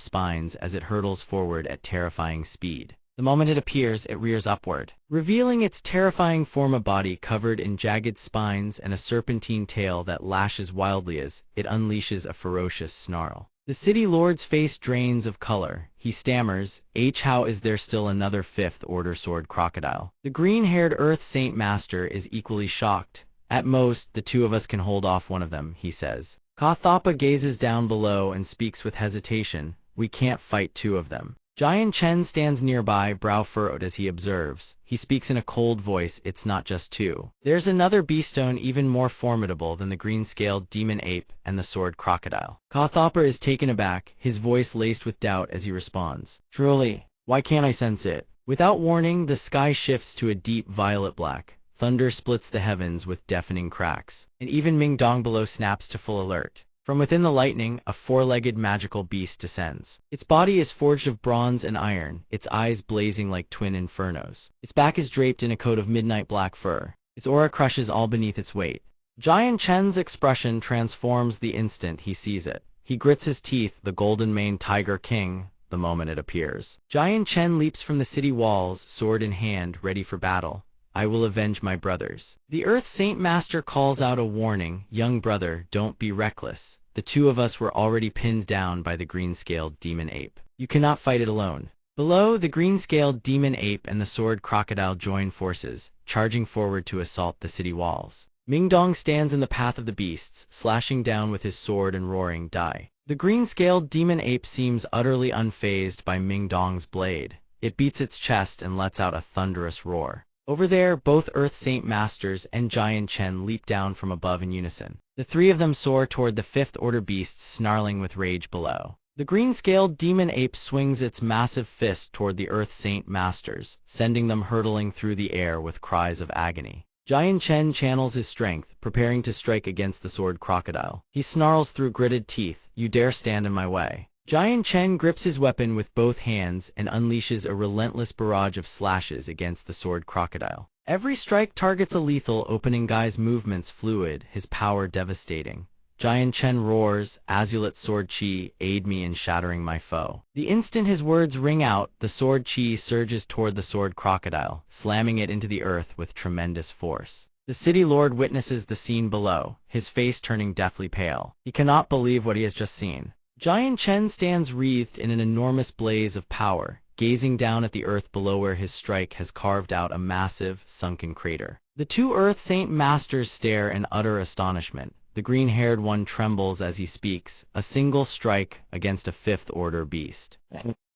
spines as it hurtles forward at terrifying speed. The moment it appears, it rears upward, revealing its terrifying form, a body covered in jagged spines and a serpentine tail that lashes wildly as it unleashes a ferocious snarl. The city lord's face drains of color. He stammers, "How is there still another fifth-order sword crocodile?" The green-haired Earth Saint Master is equally shocked. "At most, the two of us can hold off one of them," he says. Kathapa gazes down below and speaks with hesitation, "We can't fight two of them." Jian Chen stands nearby, brow furrowed as he observes. He speaks in a cold voice, "It's not just two. There's another beastone even more formidable than the green-scaled demon ape and the sword crocodile." Kathapa is taken aback, his voice laced with doubt as he responds, "Truly, why can't I sense it?" Without warning, the sky shifts to a deep violet black. Thunder splits the heavens with deafening cracks, and even Mindong below snaps to full alert. From within the lightning, a four-legged magical beast descends. Its body is forged of bronze and iron, its eyes blazing like twin infernos. Its back is draped in a coat of midnight black fur. Its aura crushes all beneath its weight. Jian Chen's expression transforms the instant he sees it. He grits his teeth, the golden-maned Tiger King, the moment it appears. Jian Chen leaps from the city walls, sword in hand, ready for battle. "I will avenge my brothers." The Earth Saint Master calls out a warning, "Young brother, don't be reckless. The two of us were already pinned down by the green-scaled demon ape. You cannot fight it alone." Below, the green-scaled demon ape and the sword crocodile join forces, charging forward to assault the city walls. Mindong stands in the path of the beasts, slashing down with his sword and roaring, "Die." The green-scaled demon ape seems utterly unfazed by Mindong's blade. It beats its chest and lets out a thunderous roar. Over there, both Earth Saint Masters and Giant Chen leap down from above in unison. The three of them soar toward the fifth order beasts snarling with rage below. The green-scaled demon ape swings its massive fist toward the Earth Saint Masters, sending them hurtling through the air with cries of agony. Giant Chen channels his strength, preparing to strike against the sword crocodile. He snarls through gritted teeth, "You dare stand in my way." Giant Chen grips his weapon with both hands and unleashes a relentless barrage of slashes against the sword crocodile. Every strike targets a lethal, opening Guy's movements fluid, his power devastating. Giant Chen roars, "Azulate sword chi, aid me in shattering my foe." The instant his words ring out, the sword chi surges toward the sword crocodile, slamming it into the earth with tremendous force. The city lord witnesses the scene below, his face turning deathly pale. He cannot believe what he has just seen. Giant Chen stands wreathed in an enormous blaze of power, gazing down at the earth below where his strike has carved out a massive, sunken crater. The two Earth Saint Masters stare in utter astonishment. The green-haired one trembles as he speaks, a single strike against a fifth-order beast.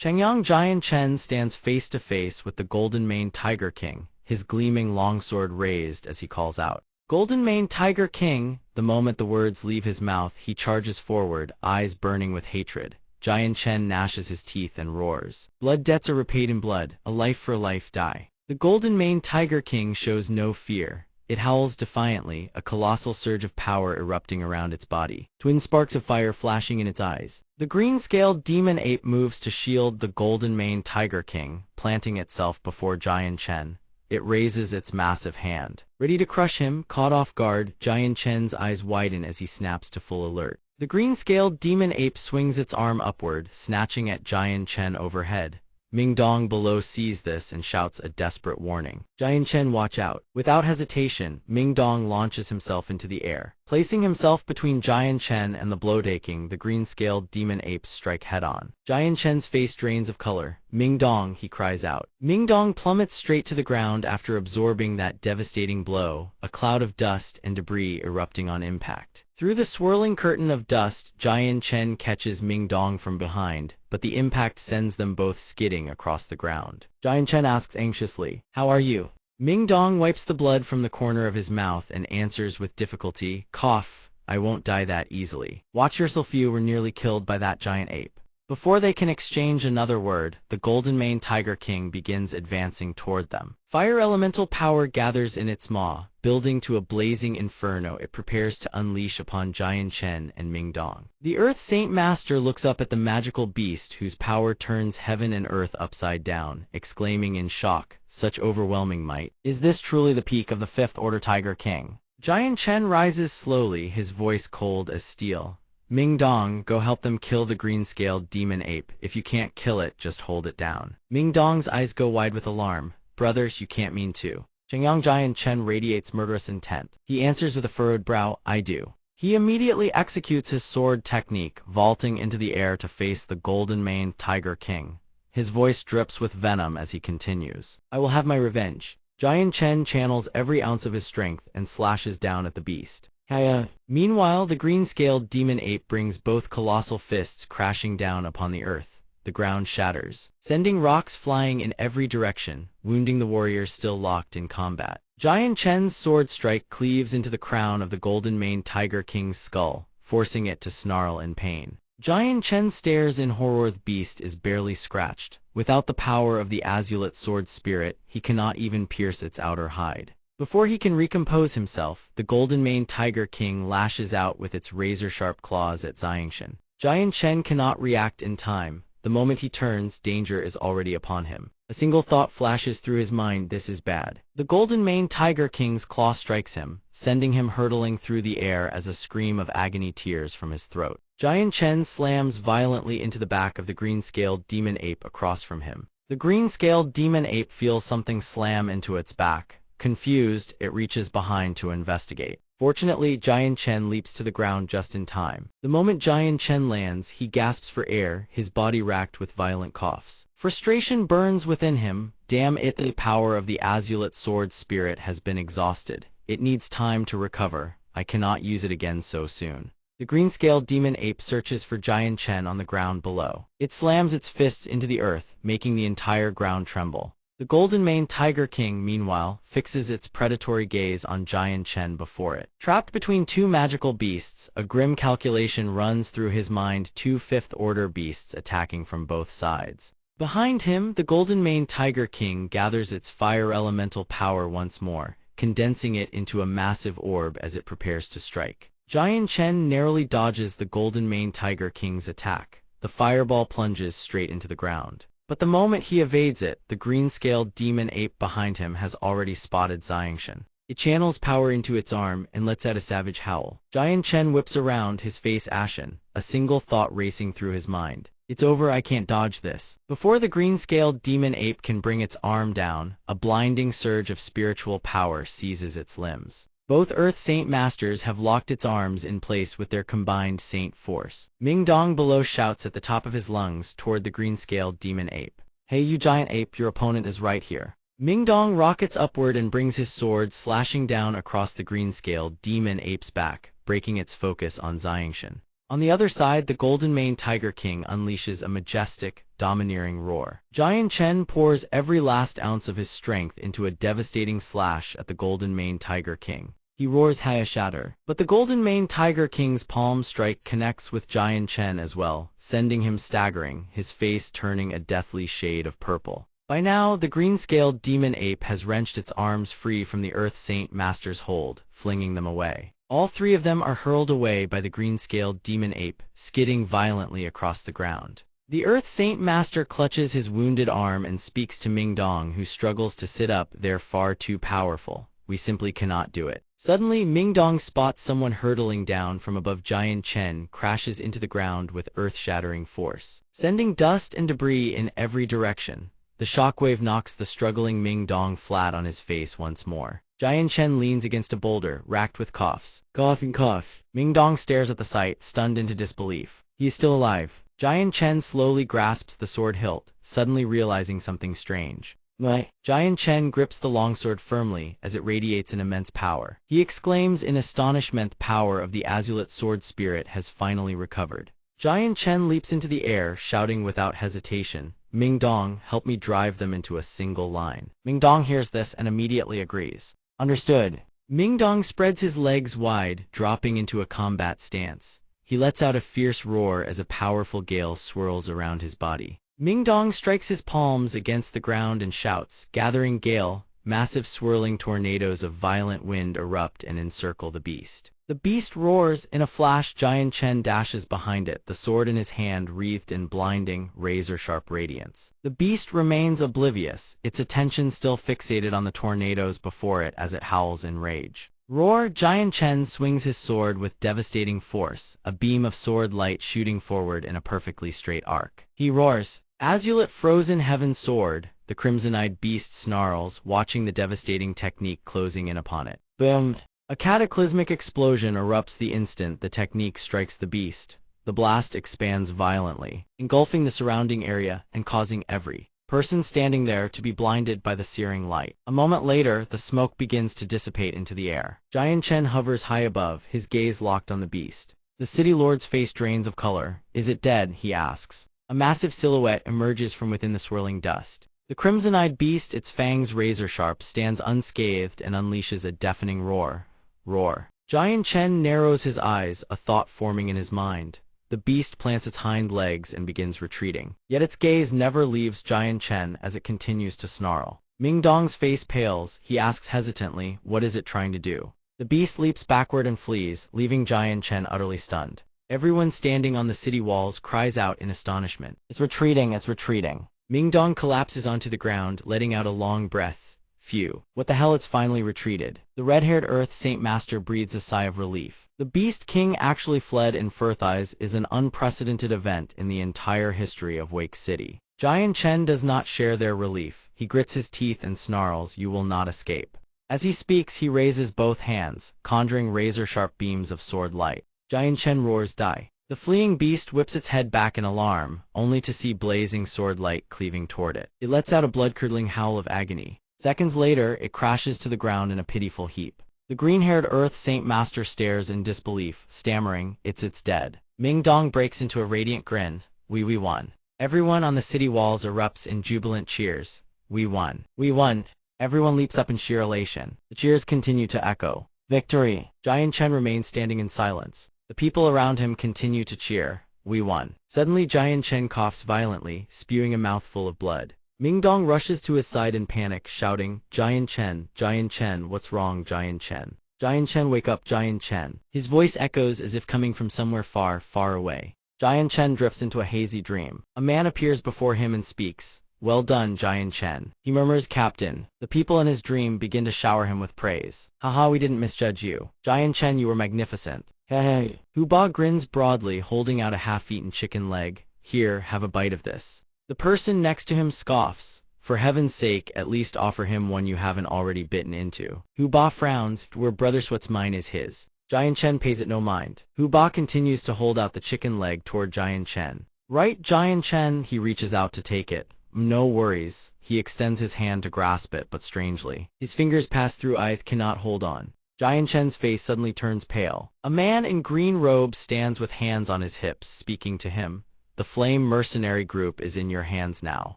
Chengyang Giant Chen stands face-to-face with the golden-maned Tiger King, his gleaming longsword raised as he calls out, "Golden-maned Tiger King!" The moment the words leave his mouth, he charges forward, eyes burning with hatred. Giant Chen gnashes his teeth and roars, "Blood debts are repaid in blood, a life for a life die." The golden-maned Tiger King shows no fear. It howls defiantly, a colossal surge of power erupting around its body, twin sparks of fire flashing in its eyes. The green-scaled demon ape moves to shield the golden-maned Tiger King, planting itself before Giant Chen. It raises its massive hand. Ready to crush him, caught off guard, Giant Chen's eyes widen as he snaps to full alert. The green-scaled demon ape swings its arm upward, snatching at Giant Chen overhead. Ming Dong below sees this and shouts a desperate warning. "Giant Chen, watch out." Without hesitation, Ming Dong launches himself into the air. Placing himself between Giant Chen and the blow-taking, the green-scaled demon apes strike head-on. Giant Chen's face drains of color. "Ming Dong," he cries out. Ming Dong plummets straight to the ground after absorbing that devastating blow, a cloud of dust and debris erupting on impact. Through the swirling curtain of dust, Giant Chen catches Ming Dong from behind, but the impact sends them both skidding across the ground. Giant Chen asks anxiously, "How are you?" Ming Dong wipes the blood from the corner of his mouth and answers with difficulty, "Cough, I won't die that easily. Watch yourself, you were nearly killed by that giant ape." Before they can exchange another word, the golden-maned Tiger King begins advancing toward them. Fire elemental power gathers in its maw, building to a blazing inferno it prepares to unleash upon Giant Chen and Ming Dong. The Earth Saint Master looks up at the magical beast whose power turns heaven and earth upside down, exclaiming in shock, "Such overwhelming might. Is this truly the peak of the Fifth Order Tiger King?" Giant Chen rises slowly, his voice cold as steel. "Ming Dong, go help them kill the green-scaled demon ape. If you can't kill it, just hold it down." Ming Dong's eyes go wide with alarm. "Brothers, you can't mean to." Chengyang Giant Chen radiates murderous intent. He answers with a furrowed brow, "I do." He immediately executes his sword technique, vaulting into the air to face the golden-maned Tiger King. His voice drips with venom as he continues, "I will have my revenge." Giant Chen channels every ounce of his strength and slashes down at the beast. Hiya. Meanwhile, the green-scaled demon ape brings both colossal fists crashing down upon the earth. The ground shatters, sending rocks flying in every direction, wounding the warriors still locked in combat. Giant Chen's sword strike cleaves into the crown of the golden-maned Tiger King's skull, forcing it to snarl in pain. Giant Chen stares in horror. The beast is barely scratched. Without the power of the Azulate sword spirit, he cannot even pierce its outer hide. Before he can recompose himself, the golden-maned Tiger King lashes out with its razor-sharp claws at Xiangshan. Giant Chen cannot react in time. The moment he turns, danger is already upon him. A single thought flashes through his mind, this is bad. The golden-maned Tiger King's claw strikes him, sending him hurtling through the air as a scream of agony tears from his throat. Giant Chen slams violently into the back of the green-scaled demon ape across from him. The green-scaled demon ape feels something slam into its back. Confused, it reaches behind to investigate. Fortunately, Giant Chen leaps to the ground just in time. The moment Giant Chen lands, he gasps for air, his body racked with violent coughs. Frustration burns within him. Damn it, the power of the Azulate sword spirit has been exhausted. It needs time to recover. I cannot use it again so soon. The green-scaled demon ape searches for Giant Chen on the ground below. It slams its fists into the earth, making the entire ground tremble. The golden-maned Tiger King, meanwhile, fixes its predatory gaze on Giant Chen before it. Trapped between two magical beasts, a grim calculation runs through his mind, two fifth-order beasts attacking from both sides. Behind him, the golden-maned Tiger King gathers its fire elemental power once more, condensing it into a massive orb as it prepares to strike. Giant Chen narrowly dodges the golden-maned Tiger King's attack. The fireball plunges straight into the ground. But the moment he evades it, the green-scaled demon ape behind him has already spotted Xiangshan. It channels power into its arm and lets out a savage howl. Giant Chen whips around, his face ashen, a single thought racing through his mind. It's over, I can't dodge this. Before the green-scaled demon ape can bring its arm down, a blinding surge of spiritual power seizes its limbs. Both Earth Saint Masters have locked its arms in place with their combined Saint force. Ming Dong below shouts at the top of his lungs toward the green-scaled demon ape. Hey you giant ape, your opponent is right here. Ming Dong rockets upward and brings his sword slashing down across the green-scaled demon ape's back, breaking its focus on Xiangshan. On the other side, the golden-maned Tiger King unleashes a majestic, domineering roar. Giant Chen pours every last ounce of his strength into a devastating slash at the golden-maned Tiger King. He roars Haya Shatter, but the golden-maned Tiger King's palm strike connects with Giant Chen as well, sending him staggering, his face turning a deathly shade of purple. By now, the green-scaled demon ape has wrenched its arms free from the Earth Saint Master's hold, flinging them away. All three of them are hurled away by the green-scaled demon ape, skidding violently across the ground. The Earth Saint Master clutches his wounded arm and speaks to Ming Dong, who struggles to sit up. They're far too powerful. We simply cannot do it. Suddenly, Ming Dong spots someone hurtling down from above. Giant Chen crashes into the ground with earth-shattering force, sending dust and debris in every direction. The shockwave knocks the struggling Ming Dong flat on his face once more. Giant Chen leans against a boulder, racked with coughs. Cough and cough. Ming Dong stares at the sight, stunned into disbelief. He is still alive. Giant Chen slowly grasps the sword hilt, suddenly realizing something strange. My. Giant Chen grips the longsword firmly as it radiates an immense power. He exclaims in astonishment, the power of the Azulite sword spirit has finally recovered. Giant Chen leaps into the air, shouting without hesitation, Ming Dong, help me drive them into a single line. Ming Dong hears this and immediately agrees. Understood. Ming Dong spreads his legs wide, dropping into a combat stance. He lets out a fierce roar as a powerful gale swirls around his body. Ming Dong strikes his palms against the ground and shouts, gathering gale. Massive swirling tornadoes of violent wind erupt and encircle the beast. The beast roars. In a flash, Giant Chen dashes behind it, the sword in his hand wreathed in blinding, razor-sharp radiance. The beast remains oblivious, its attention still fixated on the tornadoes before it as it howls in rage. Roar! Giant Chen swings his sword with devastating force, a beam of sword light shooting forward in a perfectly straight arc. He roars, Azulite Frozen Heaven Sword. The crimson-eyed beast snarls, watching the devastating technique closing in upon it. Boom! A cataclysmic explosion erupts the instant the technique strikes the beast. The blast expands violently, engulfing the surrounding area and causing every person standing there to be blinded by the searing light. A moment later, the smoke begins to dissipate into the air. Giant Chen hovers high above, his gaze locked on the beast. The city lord's face drains of color. Is it dead? He asks. A massive silhouette emerges from within the swirling dust. The crimson-eyed beast, its fangs razor-sharp, stands unscathed and unleashes a deafening roar. Roar. Giant Chen narrows his eyes, a thought forming in his mind. The beast plants its hind legs and begins retreating. Yet its gaze never leaves Giant Chen as it continues to snarl. Ming Dong's face pales. He asks hesitantly, what is it trying to do? The beast leaps backward and flees, leaving Giant Chen utterly stunned. Everyone standing on the city walls cries out in astonishment. It's retreating, it's retreating. Ming Dong collapses onto the ground, letting out a long breath. Phew. What the hell, it's finally retreated. The red-haired Earth Saint Master breathes a sigh of relief. The Beast King actually fled in Firtheyes is an unprecedented event in the entire history of Wake City. Giant Chen does not share their relief. He grits his teeth and snarls, you will not escape. As he speaks, he raises both hands, conjuring razor-sharp beams of sword light. Giant Chen roars, die. The fleeing beast whips its head back in alarm, only to see blazing sword light cleaving toward it. It lets out a blood-curdling howl of agony. Seconds later, it crashes to the ground in a pitiful heap. The green-haired Earth Saint Master stares in disbelief, stammering, it's dead. Ming Dong breaks into a radiant grin. We won. Everyone on the city walls erupts in jubilant cheers. We won. We won. Everyone leaps up in sheer elation. The cheers continue to echo. Victory! Jian Chen remains standing in silence. The people around him continue to cheer. We won. Suddenly Jian Chen coughs violently, spewing a mouthful of blood. Ming Dong rushes to his side in panic, shouting, Jian Chen, what's wrong, Jian Chen? Jian Chen, wake up, Jian Chen. His voice echoes as if coming from somewhere far, far away. Jian Chen drifts into a hazy dream. A man appears before him and speaks. Well done, Jian Chen. He murmurs, Captain. The people in his dream begin to shower him with praise. Haha, we didn't misjudge you. Jian Chen, you were magnificent. Hey. Hu Ba grins broadly, holding out a half-eaten chicken leg. Here, have a bite of this. The person next to him scoffs. For heaven's sake, at least offer him one you haven't already bitten into. Hu Ba frowns. We're brothers, what's mine is his. Jian Chen pays it no mind. Hu Ba continues to hold out the chicken leg toward Jian Chen. Right, Jian Chen, he reaches out to take it. No worries. He extends his hand to grasp it, but strangely, his fingers pass through. I cannot hold on. Jian Chen's face suddenly turns pale. A man in green robes stands with hands on his hips, speaking to him. The Flame Mercenary Group is in your hands now.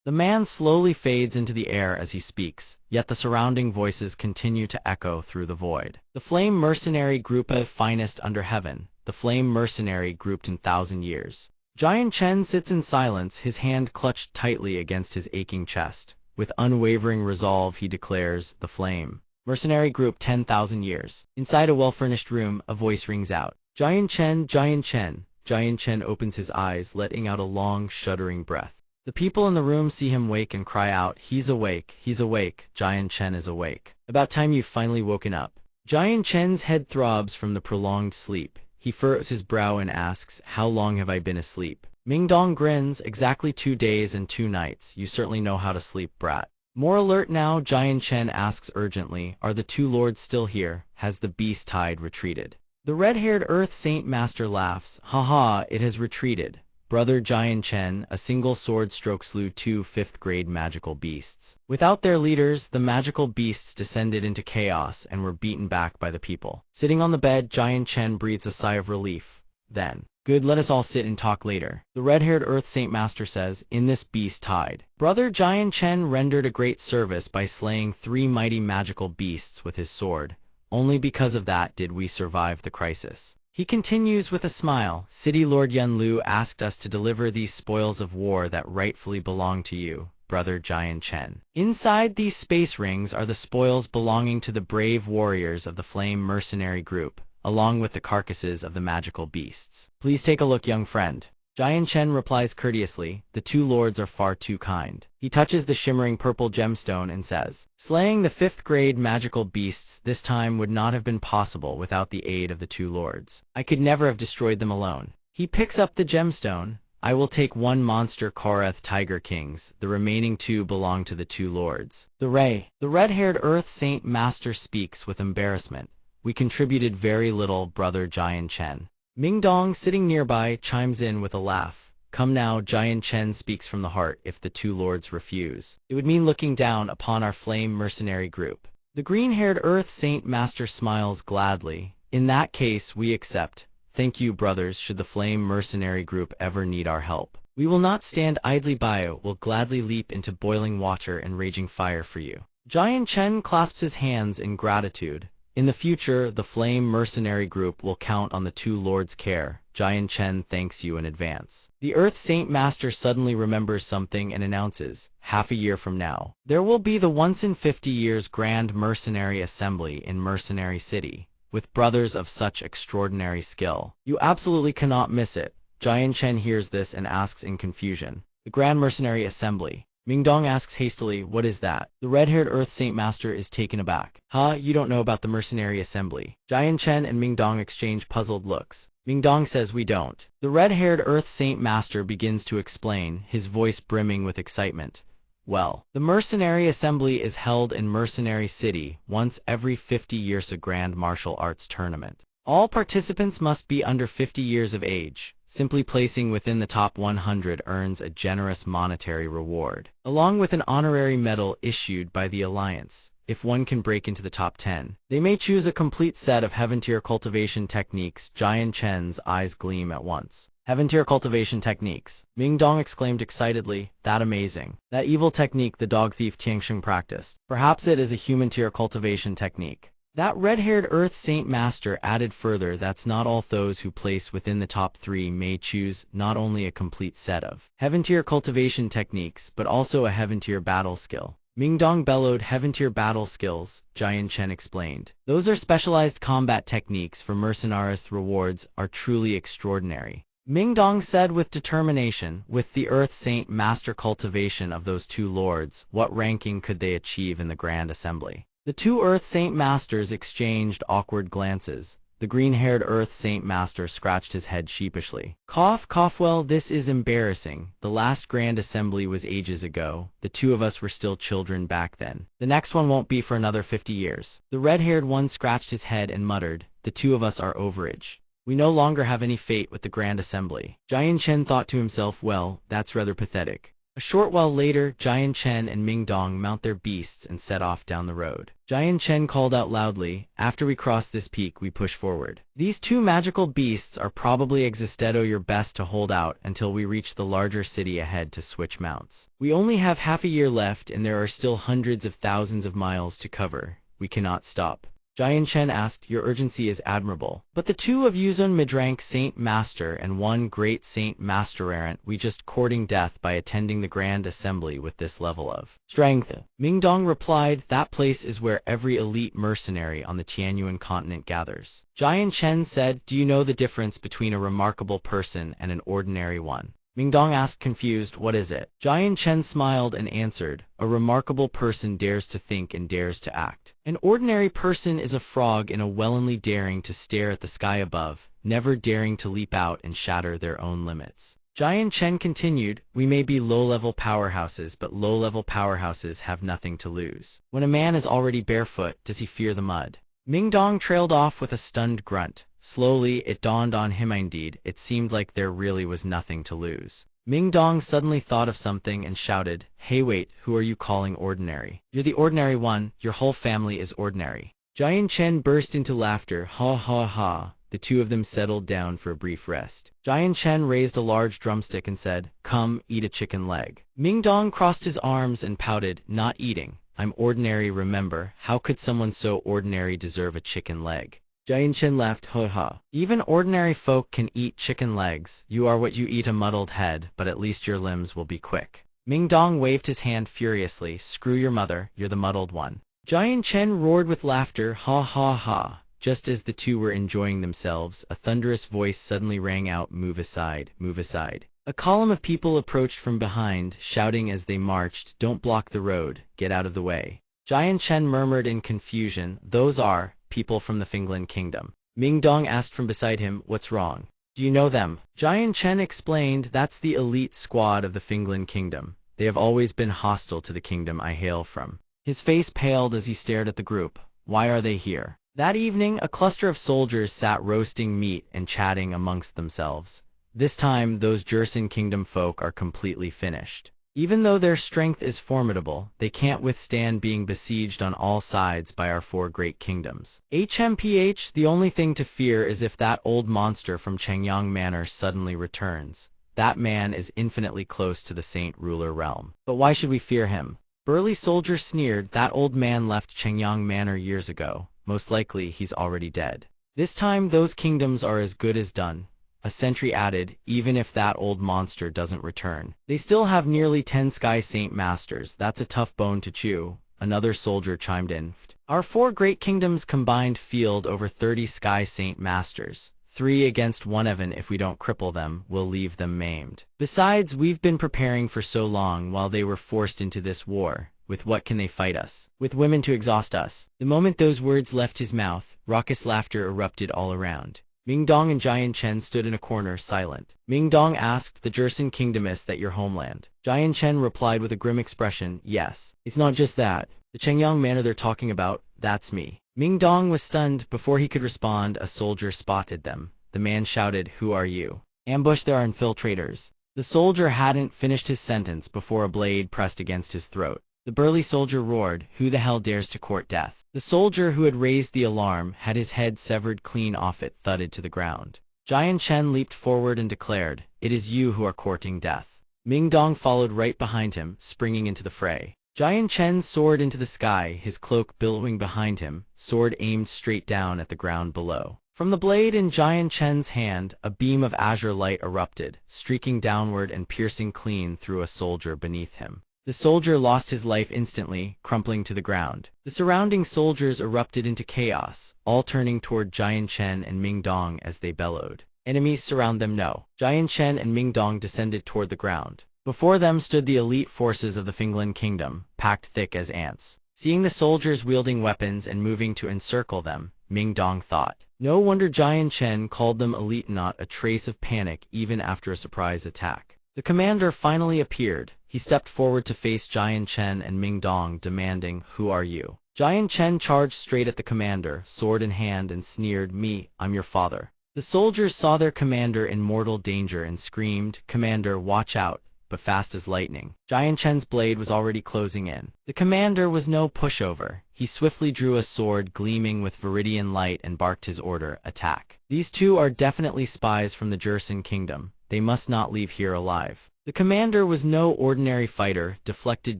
The man slowly fades into the air as he speaks, yet the surrounding voices continue to echo through the void. The Flame Mercenary Group, the finest under heaven. The Flame Mercenary grouped in 1,000 years. Jian Chen sits in silence, his hand clutched tightly against his aching chest. With unwavering resolve he declares, the Flame Mercenary Group 10,000 years. Inside a well-furnished room, a voice rings out. Jian Chen, Jian Chen. Jian Chen opens his eyes, letting out a long, shuddering breath. The people in the room see him wake and cry out, he's awake, he's awake, Jian Chen is awake. About time you've finally woken up. Jian Chen's head throbs from the prolonged sleep. He furrows his brow and asks, how long have I been asleep? Ming Dong grins, exactly 2 days and 2 nights. You certainly know how to sleep, brat. More alert now, Jian Chen asks urgently, are the 2 lords still here? Has the beast tide retreated? The red-haired Earth Saint Master laughs, haha, it has retreated. Brother Jian Chen, a single sword stroke slew 2 5th-grade magical beasts. Without their leaders, the magical beasts descended into chaos and were beaten back by the people. Sitting on the bed, Jian Chen breathes a sigh of relief. Then, good, let us all sit and talk later. The red-haired Earth Saint Master says, in this beast tide. Brother Jian Chen rendered a great service by slaying 3 mighty magical beasts with his sword. Only because of that did we survive the crisis. He continues with a smile, City Lord Yun Lu asked us to deliver these spoils of war that rightfully belong to you, Brother Jian Chen. Inside these space rings are the spoils belonging to the brave warriors of the Flame Mercenary Group, along with the carcasses of the magical beasts. Please take a look, young friend. Jian Chen replies courteously, the 2 lords are far too kind. He touches the shimmering purple gemstone and says, slaying the 5th-grade magical beasts this time would not have been possible without the aid of the 2 lords. I could never have destroyed them alone. He picks up the gemstone. I will take 1 monster Korath Tiger Kings, the remaining 2 belong to the 2 lords. The red-haired Earth Saint Master speaks with embarrassment. We contributed very little, Brother Jian Chen. Ming Dong, sitting nearby, chimes in with a laugh. Come now, Jian Chen speaks from the heart. If the 2 lords refuse, it would mean looking down upon our Flame Mercenary Group. The green-haired Earth Saint Master smiles gladly. In that case, we accept. Thank you, brothers. Should the Flame Mercenary Group ever need our help, we will not stand idly by. We'll gladly leap into boiling water and raging fire for you. Jian Chen clasps his hands in gratitude. In the future, the Flame Mercenary Group will count on the 2 lords' care. Jian Chen thanks you in advance. The Earth Saint Master suddenly remembers something and announces, half a year from now, there will be the once in 50 years Grand Mercenary Assembly in Mercenary City, with brothers of such extraordinary skill. You absolutely cannot miss it. Jian Chen hears this and asks in confusion, the Grand Mercenary Assembly. Ming Dong asks hastily, what is that? The red-haired Earth Saint Master is taken aback. You don't know about the Mercenary Assembly. Jian Chen and Ming Dong exchange puzzled looks. Ming Dong says we don't. The red-haired Earth Saint Master begins to explain, his voice brimming with excitement. Well, the Mercenary Assembly is held in Mercenary City once every 50 years, a grand martial arts tournament. All participants must be under 50 years of age. Simply placing within the top 100 earns a generous monetary reward, along with an honorary medal issued by the Alliance. If one can break into the top 10, they may choose a complete set of heaven-tier cultivation techniques. Jian Chen's eyes gleam at once. Heaven tier cultivation techniques. Ming Dong exclaimed excitedly, that amazing. That evil technique the dog thief Tianxing practiced. Perhaps it is a human tier cultivation technique. That red-haired Earth Saint Master added further, that's not all. Those who place within the top 3 may choose not only a complete set of heaven tier cultivation techniques, but also a heaven tier battle skill. Ming Dong bellowed. Heaven tier battle skills, Jian Chen explained. Those are specialized combat techniques for mercenaries. Rewards are truly extraordinary. Ming Dong said with determination. With the Earth Saint Master cultivation of those 2 lords, what ranking could they achieve in the Grand Assembly? The 2 Earth Saint Masters exchanged awkward glances. The green-haired Earth Saint Master scratched his head sheepishly. Cough, cough. Well, this is embarrassing. The last Grand Assembly was ages ago. The 2 of us were still children back then. The next one won't be for another 50 years. The red-haired one scratched his head and muttered, the 2 of us are overage. We no longer have any fate with the Grand Assembly. Jian Chen thought to himself, well, that's rather pathetic. A short while later, Jian Chen and Ming Dong mount their beasts and set off down the road. Jian Chen called out loudly, after we cross this peak we push forward. These 2 magical beasts are probably existedo. Your best to hold out until we reach the larger city ahead to switch mounts. We only have half a year left and there are still hundreds of thousands of miles to cover. We cannot stop. Jian Chen asked, your urgency is admirable. But the 2 of Yuzun mid-rank Saint Master and 1 great Saint Master errant, we just courting death by attending the Grand Assembly with this level of strength. Ming Dong replied, that place is where every elite mercenary on the Tianyuan continent gathers. Jian Chen said, do you know the difference between a remarkable person and an ordinary one? Ming Dong asked confused, what is it? Jian Chen smiled and answered, a remarkable person dares to think and dares to act. An ordinary person is a frog in a well, only daring to stare at the sky above, never daring to leap out and shatter their own limits. Jian Chen continued, we may be low-level powerhouses, but low-level powerhouses have nothing to lose. When a man is already barefoot, does he fear the mud? Ming Dong trailed off with a stunned grunt. Slowly, it dawned on him indeed, it seemed like there really was nothing to lose. Ming Dong suddenly thought of something and shouted, hey wait, who are you calling ordinary? You're the ordinary one, your whole family is ordinary. Jian Chen burst into laughter, ha ha ha. The 2 of them settled down for a brief rest. Jian Chen raised a large drumstick and said, come, eat a chicken leg. Ming Dong crossed his arms and pouted, not eating. I'm ordinary, remember, how could someone so ordinary deserve a chicken leg? Jian Chen laughed, ha ha. Even ordinary folk can eat chicken legs. You are what you eat, a muddled head, but at least your limbs will be quick. Ming Dong waved his hand furiously, screw your mother, you're the muddled one. Jian Chen roared with laughter, ha ha ha. Just as the 2 were enjoying themselves, a thunderous voice suddenly rang out, move aside, move aside. A column of people approached from behind, shouting as they marched, don't block the road, get out of the way. Jian Chen murmured in confusion, those are people from the Finglin Kingdom. Ming Dong asked from beside him, what's wrong? Do you know them? Jian Chen explained, that's the elite squad of the Finglin Kingdom. They have always been hostile to the kingdom I hail from. His face paled as he stared at the group. Why are they here? That evening, a cluster of soldiers sat roasting meat and chatting amongst themselves. This time, those Jursen Kingdom folk are completely finished. Even though their strength is formidable, they can't withstand being besieged on all sides by our 4 great kingdoms. HMPH, the only thing to fear is if that old monster from Chengyang Manor suddenly returns. That man is infinitely close to the Saint Ruler realm. But why should we fear him? Burly soldier sneered, that old man left Chengyang Manor years ago. Most likely he's already dead. This time those kingdoms are as good as done. A sentry added, even if that old monster doesn't return. They still have nearly 10 Sky Saint Masters, that's a tough bone to chew. Another soldier chimed in. Our 4 great kingdoms combined field over 30 Sky Saint Masters. 3 against 1 even if we don't cripple them, we'll leave them maimed. Besides, we've been preparing for so long while they were forced into this war. With what can they fight us? With women to exhaust us. The moment those words left his mouth, raucous laughter erupted all around. Ming Dong and Jian Chen stood in a corner, silent. Ming Dong asked, the Jursen Kingdom, is that your homeland? Jian Chen replied with a grim expression, yes. It's not just that. The Chengyang Manor they're talking about, that's me. Ming Dong was stunned. Before he could respond, a soldier spotted them. The man shouted, who are you? Ambush, there are infiltrators. The soldier hadn't finished his sentence before a blade pressed against his throat. The burly soldier roared, who the hell dares to court death? The soldier who had raised the alarm had his head severed clean off it, thudded to the ground. Jian Chen leaped forward and declared, "It is you who are courting death." Ming Dong followed right behind him, springing into the fray. Jian Chen soared into the sky, his cloak billowing behind him, sword aimed straight down at the ground below. From the blade in Jian Chen's hand, a beam of azure light erupted, streaking downward and piercing clean through a soldier beneath him. The soldier lost his life instantly, crumpling to the ground. The surrounding soldiers erupted into chaos, all turning toward Jian Chen and Ming Dong as they bellowed, "Enemies surround them!" No. Jian Chen and Ming Dong descended toward the ground. Before them stood the elite forces of the Finland Kingdom, packed thick as ants. Seeing the soldiers wielding weapons and moving to encircle them, Ming Dong thought, "No wonder Jian Chen called them elite." Not a trace of panic even after a surprise attack. The commander finally appeared. He stepped forward to face Jian Chen and Ming Dong, demanding, "Who are you?" Jian Chen charged straight at the commander, sword in hand, and sneered, "Me, I'm your father." The soldiers saw their commander in mortal danger and screamed, "Commander, watch out!" But fast as lightning, Jian Chen's blade was already closing in. The commander was no pushover. He swiftly drew a sword gleaming with viridian light and barked his order, "Attack." "These two are definitely spies from the Jersen Kingdom. They must not leave here alive." The commander was no ordinary fighter, deflected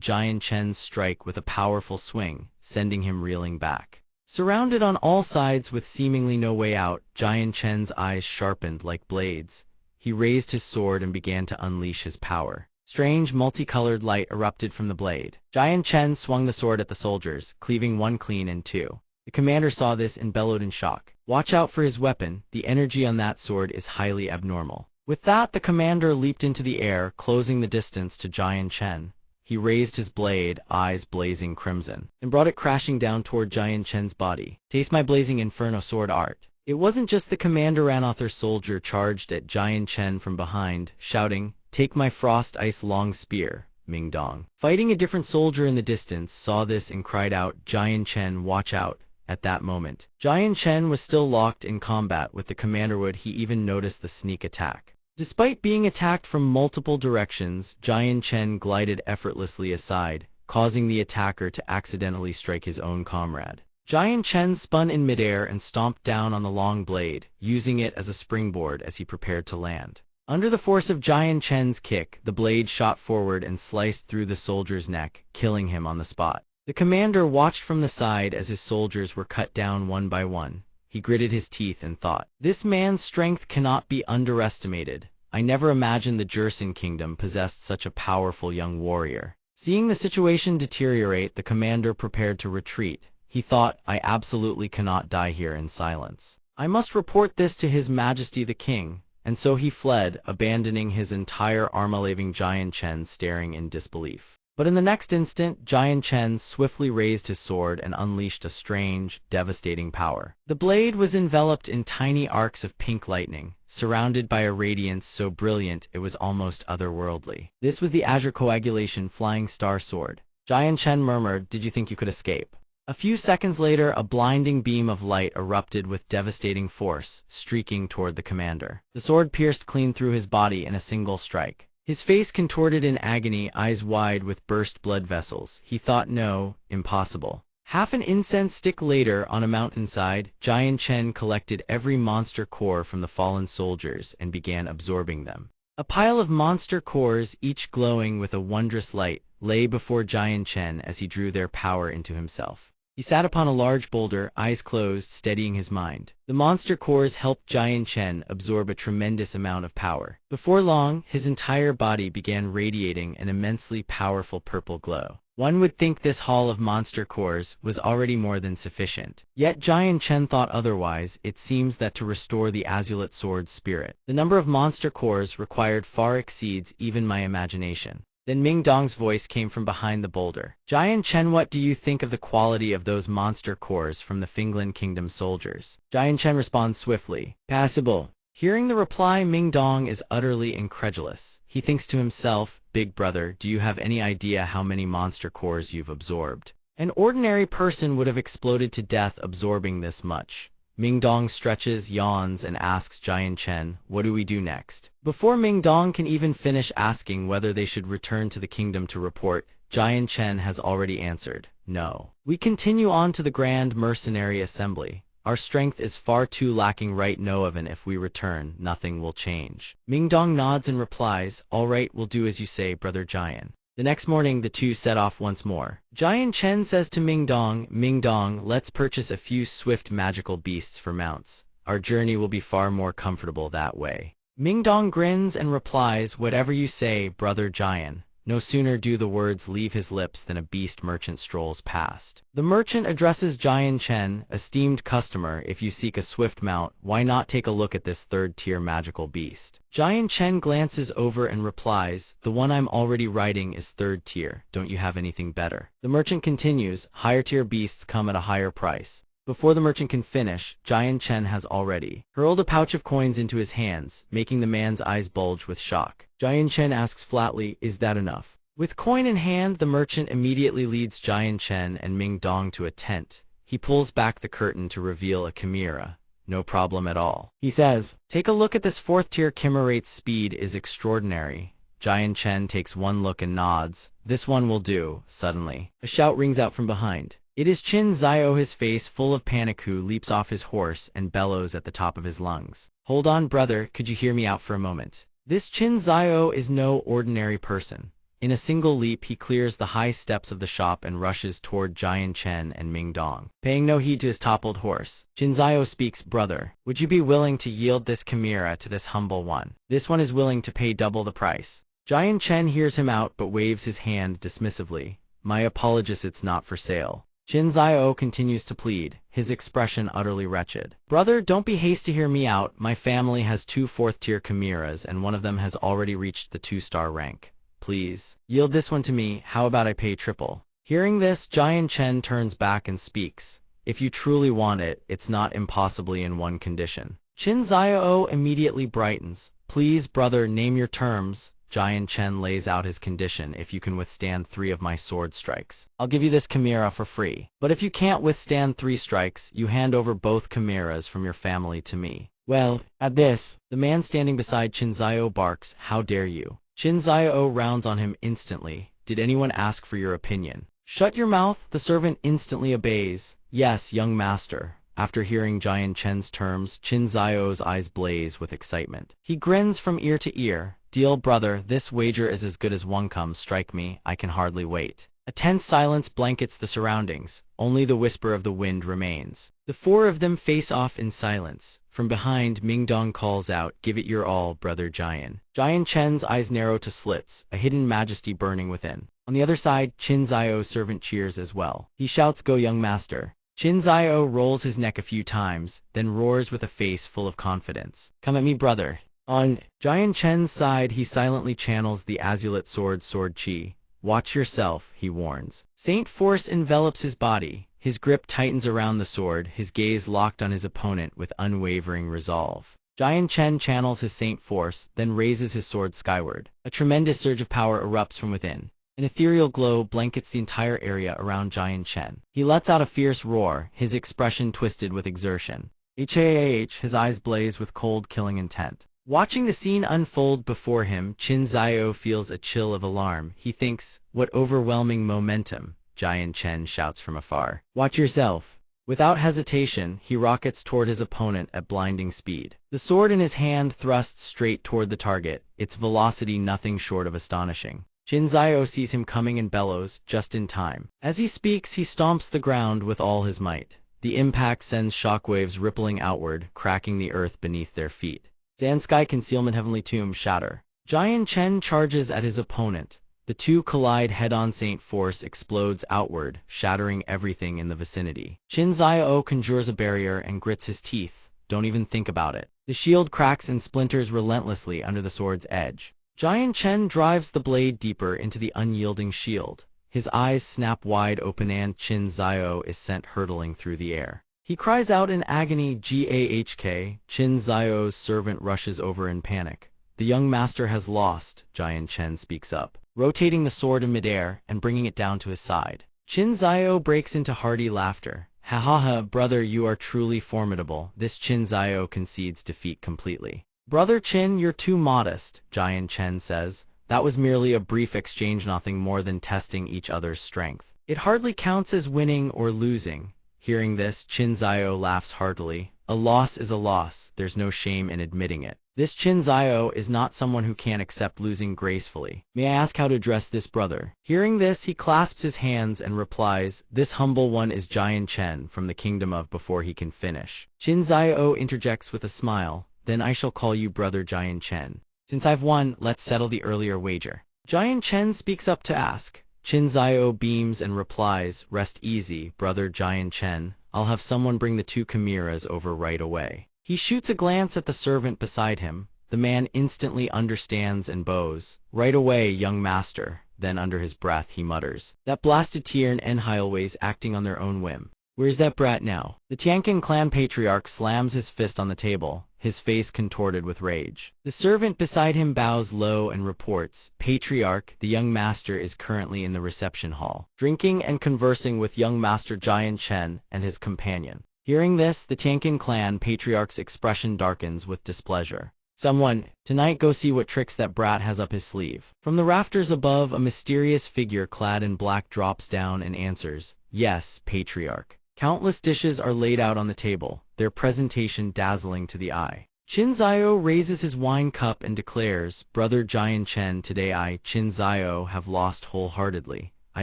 Jian Chen's strike with a powerful swing, sending him reeling back. Surrounded on all sides with seemingly no way out, Jian Chen's eyes sharpened like blades. He raised his sword and began to unleash his power. Strange, multicolored light erupted from the blade. Jian Chen swung the sword at the soldiers, cleaving one clean in two. The commander saw this and bellowed in shock, "Watch out for his weapon. The energy on that sword is highly abnormal." With that, the commander leaped into the air, closing the distance to Jian Chen. He raised his blade, eyes blazing crimson, and brought it crashing down toward Jian Chen's body. "Taste my blazing inferno sword art." It wasn't just the commander. Another soldier charged at Jian Chen from behind, shouting, "Take my frost ice long spear." Ming Dong, fighting a different soldier in the distance, saw this and cried out, "Jian Chen, watch out." At that moment, Jian Chen was still locked in combat with the commander. Would he even notice the sneak attack? Despite being attacked from multiple directions, Jian Chen glided effortlessly aside, causing the attacker to accidentally strike his own comrade. Jian Chen spun in midair and stomped down on the long blade, using it as a springboard as he prepared to land. Under the force of Jian Chen's kick, the blade shot forward and sliced through the soldier's neck, killing him on the spot. The commander watched from the side as his soldiers were cut down one by one. He gritted his teeth and thought, "This man's strength cannot be underestimated. I never imagined the Jersen Kingdom possessed such a powerful young warrior." Seeing the situation deteriorate, the commander prepared to retreat. He thought, "I absolutely cannot die here in silence. I must report this to His Majesty the King." And so he fled, abandoning his entire army, leaving Jian Chen staring in disbelief. But in the next instant, Jian Chen swiftly raised his sword and unleashed a strange, devastating power. The blade was enveloped in tiny arcs of pink lightning, surrounded by a radiance so brilliant it was almost otherworldly. This was the Azure Coagulation Flying Star Sword. Jian Chen murmured, "Did you think you could escape?" A few seconds later, a blinding beam of light erupted with devastating force, streaking toward the commander. The sword pierced clean through his body in a single strike. His face contorted in agony, eyes wide with burst blood vessels. He thought, "No, impossible." Half an incense stick later, on a mountainside, Jian Chen collected every monster core from the fallen soldiers and began absorbing them. A pile of monster cores, each glowing with a wondrous light, lay before Jian Chen as he drew their power into himself. He sat upon a large boulder, eyes closed, steadying his mind. The monster cores helped Jian Chen absorb a tremendous amount of power. Before long, his entire body began radiating an immensely powerful purple glow. One would think this haul of monster cores was already more than sufficient. Yet Jian Chen thought otherwise. It seems that to restore the Azulate Sword's spirit, the number of monster cores required far exceeds even my imagination. Then Ming Dong's voice came from behind the boulder. "Jian Chen, what do you think of the quality of those monster cores from the Finland Kingdom soldiers?" Jian Chen responds swiftly, "Passable." Hearing the reply, Ming Dong is utterly incredulous. He thinks to himself, "Big brother, do you have any idea how many monster cores you've absorbed? An ordinary person would have exploded to death absorbing this much." Ming Dong stretches, yawns, and asks Jian Chen, "What do we do next?" Before Ming Dong can even finish asking whether they should return to the kingdom to report, Jian Chen has already answered, "No. We continue on to the Grand Mercenary Assembly. Our strength is far too lacking right now, and if we return, nothing will change. Mingdong nods and replies, all right, we'll do as you say, Brother Giant. The next morning, the two set off once more. Giant Chen says to Mingdong, Mingdong, let's purchase a few swift magical beasts for mounts. Our journey will be far more comfortable that way. Mingdong grins and replies, whatever you say, Brother Giant. No sooner do the words leave his lips than a beast merchant strolls past. The merchant addresses Giant Chen, esteemed customer, if you seek a swift mount, why not take a look at this third-tier magical beast? Giant Chen glances over and replies, the one I'm already riding is third tier, don't you have anything better? The merchant continues, higher-tier beasts come at a higher price. Before the merchant can finish, Giant Chen has already hurled a pouch of coins into his hands, making the man's eyes bulge with shock. Giant Chen asks flatly, is that enough? With coin in hand, the merchant immediately leads Giant Chen and Mingdong to a tent. He pulls back the curtain to reveal a chimera. No problem at all. He says, take a look at this fourth-tier chimerate's speed is extraordinary. Giant Chen takes one look and nods. This one will do. Suddenly, a shout rings out from behind. It is Qin Zio, his face full of panic, who leaps off his horse and bellows at the top of his lungs. Hold on, brother, could you hear me out for a moment? This Qin Zio is no ordinary person. In a single leap, he clears the high steps of the shop and rushes toward Giant Chen and Mingdong. Paying no heed to his toppled horse, Qin Zio speaks, brother, would you be willing to yield this chimera to this humble one? This one is willing to pay double the price. Giant Chen hears him out but waves his hand dismissively. My apologies, it's not for sale. Qin Zio continues to plead, his expression utterly wretched. Brother, don't be hasty, hear me out. My family has 2 fourth-tier chimeras and one of them has already reached the 2-star rank. Please, yield this one to me, how about I pay triple? Hearing this, Giant Chen turns back and speaks. If you truly want it, it's not impossibly in one condition. Qin Zio immediately brightens. Please, brother, name your terms. Giant Chen lays out his condition. If you can withstand 3 of my sword strikes, I'll give you this chimera for free. But if you can't withstand 3 strikes, you hand over both chimeras from your family to me. Well, at this, the man standing beside Qin Zio barks, how dare you? Qin Zio rounds on him instantly. Did anyone ask for your opinion? Shut your mouth, the servant instantly obeys. Yes, young master. After hearing Giant Chen's terms, Qin Zio's eyes blaze with excitement. He grins from ear to ear. Deal, brother, this wager is as good as one. Come, strike me, I can hardly wait. A tense silence blankets the surroundings. Only the whisper of the wind remains. The 4 of them face off in silence. From behind, Mingdong calls out, give it your all, brother Giant. Giant Chen's eyes narrow to slits, a hidden majesty burning within. On the other side, Qin Zio's servant cheers as well. He shouts, go, young master. Qin Zio rolls his neck a few times, then roars with a face full of confidence. Come at me, brother. On Giant Chen's side, he silently channels the azulate sword Qi. Watch yourself, he warns. Saint Force envelops his body. His grip tightens around the sword, his gaze locked on his opponent with unwavering resolve. Giant Chen channels his Saint Force, then raises his sword skyward. A tremendous surge of power erupts from within. An ethereal glow blankets the entire area around Giant Chen. He lets out a fierce roar, his expression twisted with exertion. His eyes blaze with cold, killing intent. Watching the scene unfold before him, Qin Zio feels a chill of alarm. He thinks, what overwhelming momentum. Giant Chen shouts from afar. Watch yourself. Without hesitation, he rockets toward his opponent at blinding speed. The sword in his hand thrusts straight toward the target, its velocity nothing short of astonishing. Qin Zio sees him coming and bellows, just in time. As he speaks, he stomps the ground with all his might. The impact sends shockwaves rippling outward, cracking the earth beneath their feet. Zansky Concealment Heavenly Tomb shatter. Giant Chen charges at his opponent. The two collide head-on. Saint Force explodes outward, shattering everything in the vicinity. Qin Zio conjures a barrier and grits his teeth. Don't even think about it. The shield cracks and splinters relentlessly under the sword's edge. Giant Chen drives the blade deeper into the unyielding shield. His eyes snap wide open and Qin Zio is sent hurtling through the air. He cries out in agony, Gahk. Qin Zio's servant rushes over in panic. The young master has lost, Giant Chen speaks up, rotating the sword in midair and bringing it down to his side. Qin Zio breaks into hearty laughter. Ha ha ha, brother, you are truly formidable. This Qin Zio concedes defeat completely. Brother Qin, you're too modest, Giant Chen says. That was merely a brief exchange, nothing more than testing each other's strength. It hardly counts as winning or losing. Hearing this, Qin Zio laughs heartily. A loss is a loss, there's no shame in admitting it. This Qin Zio is not someone who can't accept losing gracefully. May I ask how to address this brother? Hearing this, he clasps his hands and replies, this humble one is Jian Chen from the kingdom of before he can finish. Qin Zio interjects with a smile, then I shall call you brother Jian Chen. Since I've won, let's settle the earlier wager. Jian Chen speaks up to ask. Qin Zio beams and replies, rest easy, brother Jian Chen. I'll have someone bring the 2 chimeras over right away. He shoots a glance at the servant beside him. The man instantly understands and bows. Right away, young master. Then under his breath he mutters, that blasted Tian and Hileways acting on their own whim. Where's that brat now? The Tianqin clan patriarch slams his fist on the table, his face contorted with rage. The servant beside him bows low and reports, Patriarch, the young master is currently in the reception hall, drinking and conversing with young master Jian Chen and his companion. Hearing this, the Tianqin clan patriarch's expression darkens with displeasure. Someone, tonight go see what tricks that brat has up his sleeve. From the rafters above, a mysterious figure clad in black drops down and answers, yes, Patriarch. Countless dishes are laid out on the table, their presentation dazzling to the eye. Qin Zio raises his wine cup and declares, brother Jian Chen, today I, Qin Zio, have lost wholeheartedly. I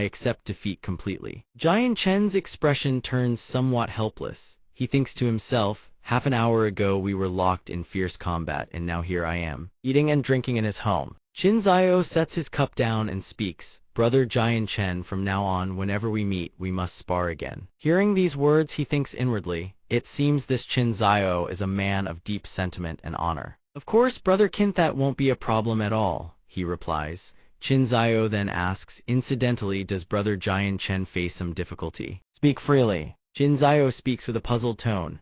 accept defeat completely. Jian Chen's expression turns somewhat helpless. He thinks to himself, half an hour ago we were locked in fierce combat and now here I am, eating and drinking in his home. Qin Zio sets his cup down and speaks, brother Jian Chen, from now on whenever we meet we must spar again. Hearing these words he thinks inwardly, it seems this Qin Zio is a man of deep sentiment and honor. Of course brother Qin, that won't be a problem at all, he replies. Qin Zio then asks, incidentally, does brother Jian Chen face some difficulty? Speak freely. Qin Zio speaks with a puzzled tone.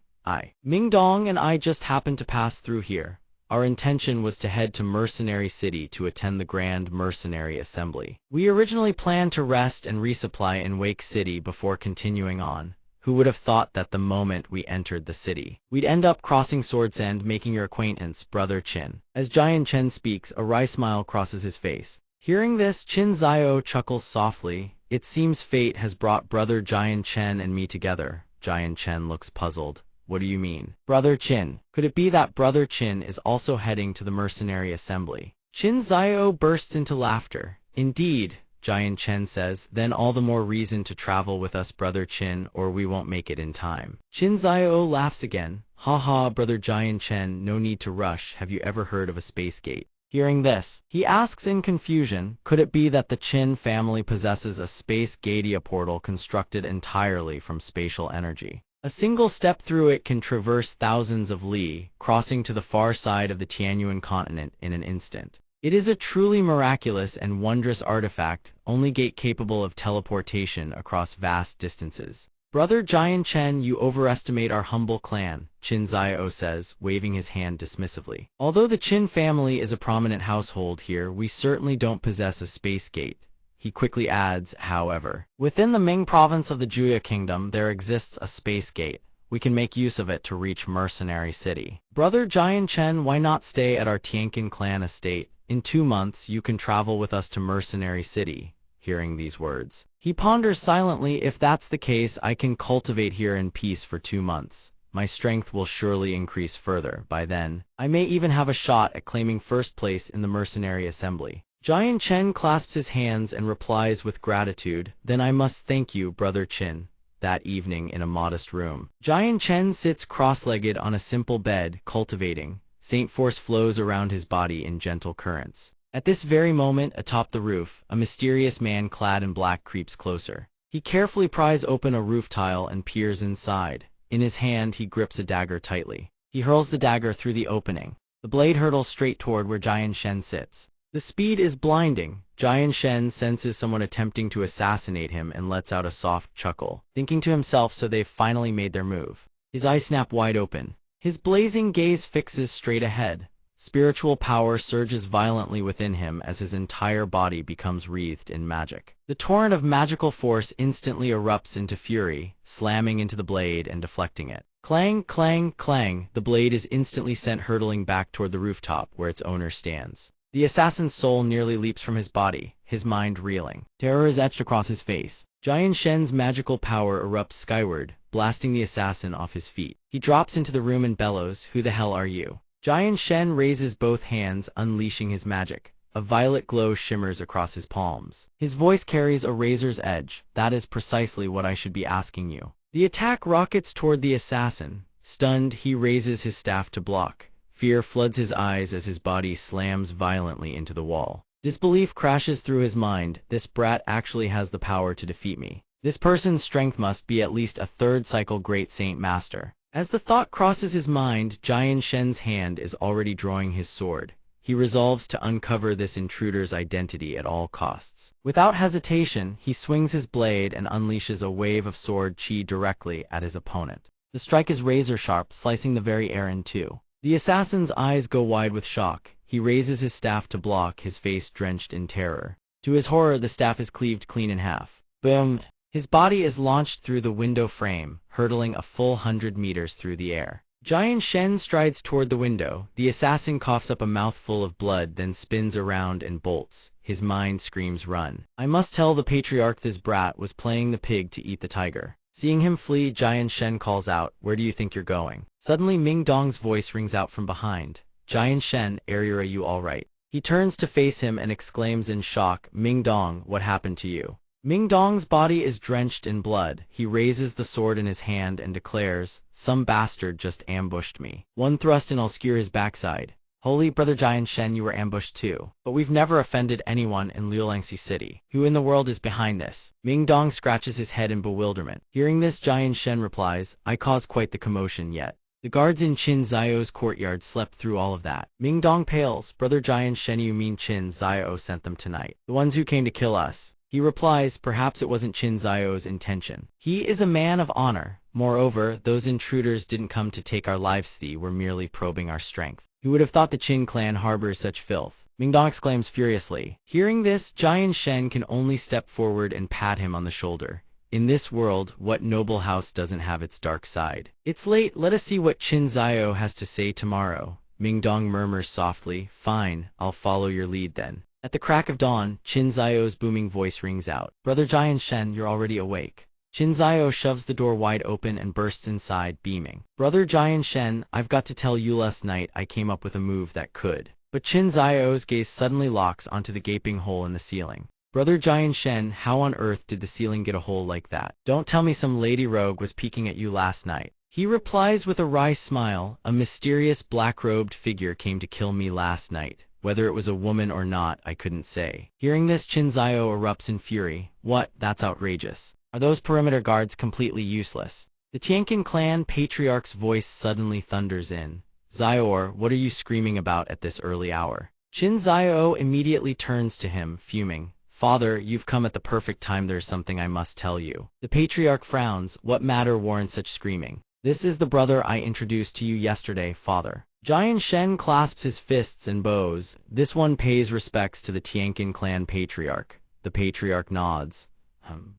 Ming Dong and I just happened to pass through here. Our intention was to head to Mercenary City to attend the Grand Mercenary Assembly. We originally planned to rest and resupply in Wake City before continuing on. Who would have thought that the moment we entered the city, we'd end up crossing Swords End, making your acquaintance, brother Qin. As Jian Chen speaks, a wry smile crosses his face. Hearing this, Qin Zio chuckles softly. It seems fate has brought brother Jian Chen and me together. Jian Chen looks puzzled. What do you mean? Brother Qin. Could it be that brother Qin is also heading to the Mercenary Assembly? Qin Zio bursts into laughter. Indeed, Jian Chen says, then all the more reason to travel with us, brother Qin, or we won't make it in time. Qin Zio laughs again. Ha ha, brother Jian Chen, no need to rush. Have you ever heard of a space gate? Hearing this, he asks in confusion, could it be that the Qin family possesses a space gatia portal constructed entirely from spatial energy? A single step through it can traverse thousands of li, crossing to the far side of the Tianyuan continent in an instant. It is a truly miraculous and wondrous artifact, only gate capable of teleportation across vast distances. Brother Jian Chen, you overestimate our humble clan, Qin Zio says, waving his hand dismissively. Although the Qin family is a prominent household here, we certainly don't possess a space gate. He quickly adds, however, within the Ming province of the Juya Kingdom there exists a space gate. We can make use of it to reach Mercenary City. Brother Jian Chen, why not stay at our Tianqin clan estate? In 2 months you can travel with us to Mercenary City. Hearing these words, he ponders silently. If that's the case, I can cultivate here in peace for 2 months. My strength will surely increase further. By then, I may even have a shot at claiming first place in the Mercenary Assembly. Jian Chen clasps his hands and replies with gratitude, then I must thank you, brother Qin. That evening in a modest room, Jian Chen sits cross-legged on a simple bed, cultivating. Saint force flows around his body in gentle currents. At this very moment, atop the roof, a mysterious man clad in black creeps closer. He carefully pries open a roof tile and peers inside. In his hand, he grips a dagger tightly. He hurls the dagger through the opening. The blade hurtles straight toward where Jian Chen sits. The speed is blinding. Jian Chen senses someone attempting to assassinate him and lets out a soft chuckle, thinking to himself, so they've finally made their move. His eyes snap wide open. His blazing gaze fixes straight ahead. Spiritual power surges violently within him as his entire body becomes wreathed in magic. The torrent of magical force instantly erupts into fury, slamming into the blade and deflecting it. Clang, clang, clang, the blade is instantly sent hurtling back toward the rooftop where its owner stands. The assassin's soul nearly leaps from his body, his mind reeling. Terror is etched across his face. Jian Shen's magical power erupts skyward, blasting the assassin off his feet. He drops into the room and bellows, "Who the hell are you?" Jian Shen raises both hands, unleashing his magic. A violet glow shimmers across his palms. His voice carries a razor's edge. "That is precisely what I should be asking you." The attack rockets toward the assassin. Stunned, he raises his staff to block. Fear floods his eyes as his body slams violently into the wall. Disbelief crashes through his mind. This brat actually has the power to defeat me. This person's strength must be at least a third cycle Great Saint Master. As the thought crosses his mind, Jian Shen's hand is already drawing his sword. He resolves to uncover this intruder's identity at all costs. Without hesitation, he swings his blade and unleashes a wave of sword chi directly at his opponent. The strike is razor-sharp, slicing the very air in two. The assassin's eyes go wide with shock. He raises his staff to block, his face drenched in terror. To his horror, the staff is cleaved clean in half. Boom! His body is launched through the window frame, hurtling a full 100 meters through the air. Jian Shen strides toward the window. The assassin coughs up a mouthful of blood, then spins around and bolts. His mind screams, "Run. I must tell the patriarch this brat was playing the pig to eat the tiger." Seeing him flee, Jian Shen calls out, "Where do you think you're going?" Suddenly, Ming Dong's voice rings out from behind. "Jian Shen, are you all right?" He turns to face him and exclaims in shock, "Ming Dong, what happened to you?" Ming Dong's body is drenched in blood. He raises the sword in his hand and declares, "Some bastard just ambushed me. One thrust and I'll skewer his backside." "Holy brother Jian Shen, you were ambushed too. But we've never offended anyone in Liulangxi City. Who in the world is behind this?" Ming Dong scratches his head in bewilderment. Hearing this, Jian Shen replies, "I caused quite the commotion yet. The guards in Qin Zhao's courtyard slept through all of that." Ming Dong pales. "Brother Jian Shen, you mean Qin Zhao sent them tonight? The ones who came to kill us?" He replies, "Perhaps it wasn't Qin Zhao's intention. He is a man of honor. Moreover, those intruders didn't come to take our lives, they were merely probing our strength. Who would have thought the Qin clan harbors such filth?" Ming Dong exclaims furiously. Hearing this, Jian Shen can only step forward and pat him on the shoulder. In this world, what noble house doesn't have its dark side? "It's late, let us see what Qin Zhao has to say tomorrow." Ming Dong murmurs softly, "Fine, I'll follow your lead then." At the crack of dawn, Qin Zhao's booming voice rings out. "Brother Jian Shen, you're already awake." Qin Zhao shoves the door wide open and bursts inside, beaming. "Brother Jian Shen, I've got to tell you, last night I came up with a move that could." But Qin Zhao's gaze suddenly locks onto the gaping hole in the ceiling. "Brother Jian Shen, how on earth did the ceiling get a hole like that? Don't tell me some lady rogue was peeking at you last night." He replies with a wry smile, "A mysterious black-robed figure came to kill me last night. Whether it was a woman or not, I couldn't say." Hearing this, Qin Zhao erupts in fury. "What? That's outrageous. Are those perimeter guards completely useless?" The Tianqin clan patriarch's voice suddenly thunders in. "Zhaor, what are you screaming about at this early hour?" Qin Zhao immediately turns to him, fuming. "Father, you've come at the perfect time, there's something I must tell you." The patriarch frowns. "What matter warrants such screaming?" "This is the brother I introduced to you yesterday, father." Jian Shen clasps his fists and bows. This one pays respects to the Tianqin clan patriarch. The patriarch nods.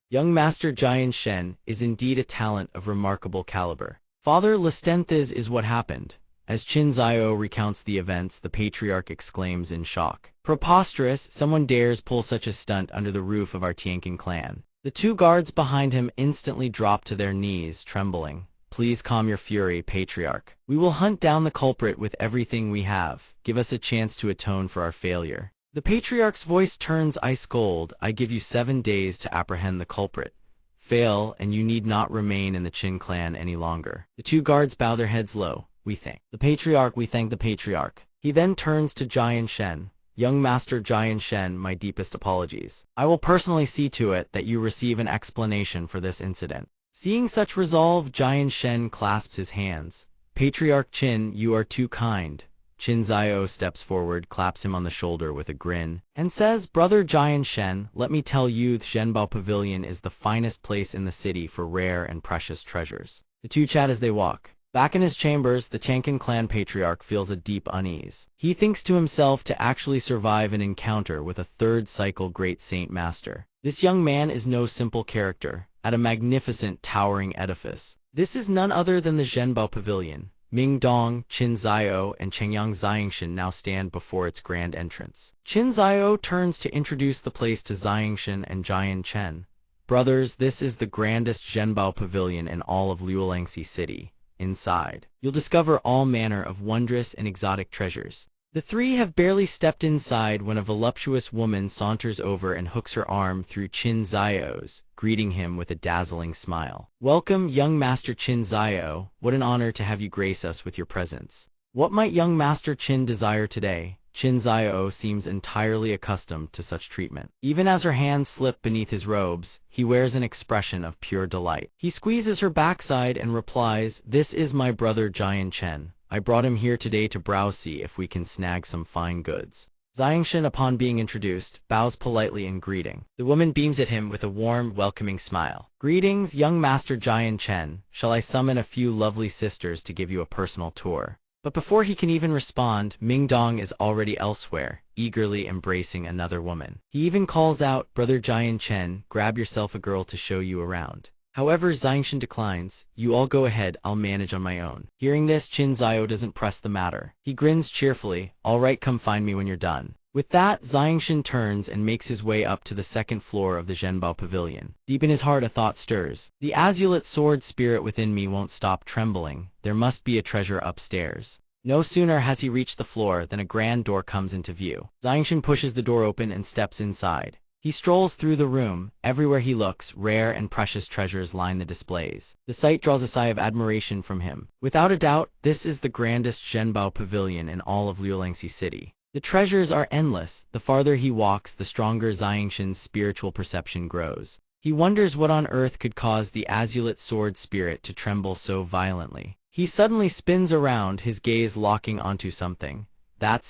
Young Master Jian Shen is indeed a talent of remarkable caliber. "Father, Lestenthes is what happened." As Qin Zhao recounts the events, the patriarch exclaims in shock. "Preposterous, someone dares pull such a stunt under the roof of our Tianqin clan." The two guards behind him instantly drop to their knees, trembling. "Please calm your fury, patriarch. We will hunt down the culprit with everything we have. Give us a chance to atone for our failure." The patriarch's voice turns ice cold. "I give you 7 days to apprehend the culprit. Fail, and you need not remain in the Qin clan any longer." The two guards bow their heads low. We thank the patriarch. He then turns to Jian Shen. "Young Master Jian Shen, my deepest apologies. I will personally see to it that you receive an explanation for this incident." Seeing such resolve, Jian Shen clasps his hands. "Patriarch Qin, you are too kind." Qin Zhao steps forward, claps him on the shoulder with a grin, and says, "Brother Jian Shen, let me tell you, the Zhenbao Pavilion is the finest place in the city for rare and precious treasures." The two chat as they walk. Back in his chambers, the Tianqin clan patriarch feels a deep unease. He thinks to himself to actually survive an encounter with a third cycle Great Saint Master. This young man is no simple character, at a magnificent towering edifice. This is none other than the Zhenbao Pavilion. Ming Dong, Qin Zhao, and Chengyang Xiangshan now stand before its grand entrance. Qin Zhao turns to introduce the place to Xiangshan and Jian Chen. "Brothers, this is the grandest Zhenbao pavilion in all of Liulangxi City. Inside, you'll discover all manner of wondrous and exotic treasures." The three have barely stepped inside when a voluptuous woman saunters over and hooks her arm through Qin Zio's, greeting him with a dazzling smile. "Welcome, young Master Qin Zio. What an honor to have you grace us with your presence. What might young Master Qin desire today?" Qin Zio seems entirely accustomed to such treatment. Even as her hands slip beneath his robes, he wears an expression of pure delight. He squeezes her backside and replies, "This is my brother Jian Chen. I brought him here today to browse see if we can snag some fine goods." Xiangshan, upon being introduced, bows politely in greeting. The woman beams at him with a warm, welcoming smile. "Greetings, young Master Jian Chen. Shall I summon a few lovely sisters to give you a personal tour?" But before he can even respond, Ming Dong is already elsewhere, eagerly embracing another woman. He even calls out, "Brother Jian Chen, grab yourself a girl to show you around." However, Xiangshan declines. "You all go ahead, I'll manage on my own." Hearing this, Qin Zio doesn't press the matter. He grins cheerfully. "All right, come find me when you're done." With that, Xiangshan turns and makes his way up to the second floor of the Zhenbao Pavilion. Deep in his heart a thought stirs. The azulate sword spirit within me won't stop trembling. There must be a treasure upstairs. No sooner has he reached the floor than a grand door comes into view. Xiangshan pushes the door open and steps inside. He strolls through the room. Everywhere he looks, rare and precious treasures line the displays. The sight draws a sigh of admiration from him. Without a doubt, this is the grandest Zhenbao Pavilion in all of Liulangxi City. The treasures are endless. The farther he walks, the stronger Xiangshan's spiritual perception grows. He wonders what on earth could cause the azulate sword spirit to tremble so violently. He suddenly spins around, his gaze locking onto something.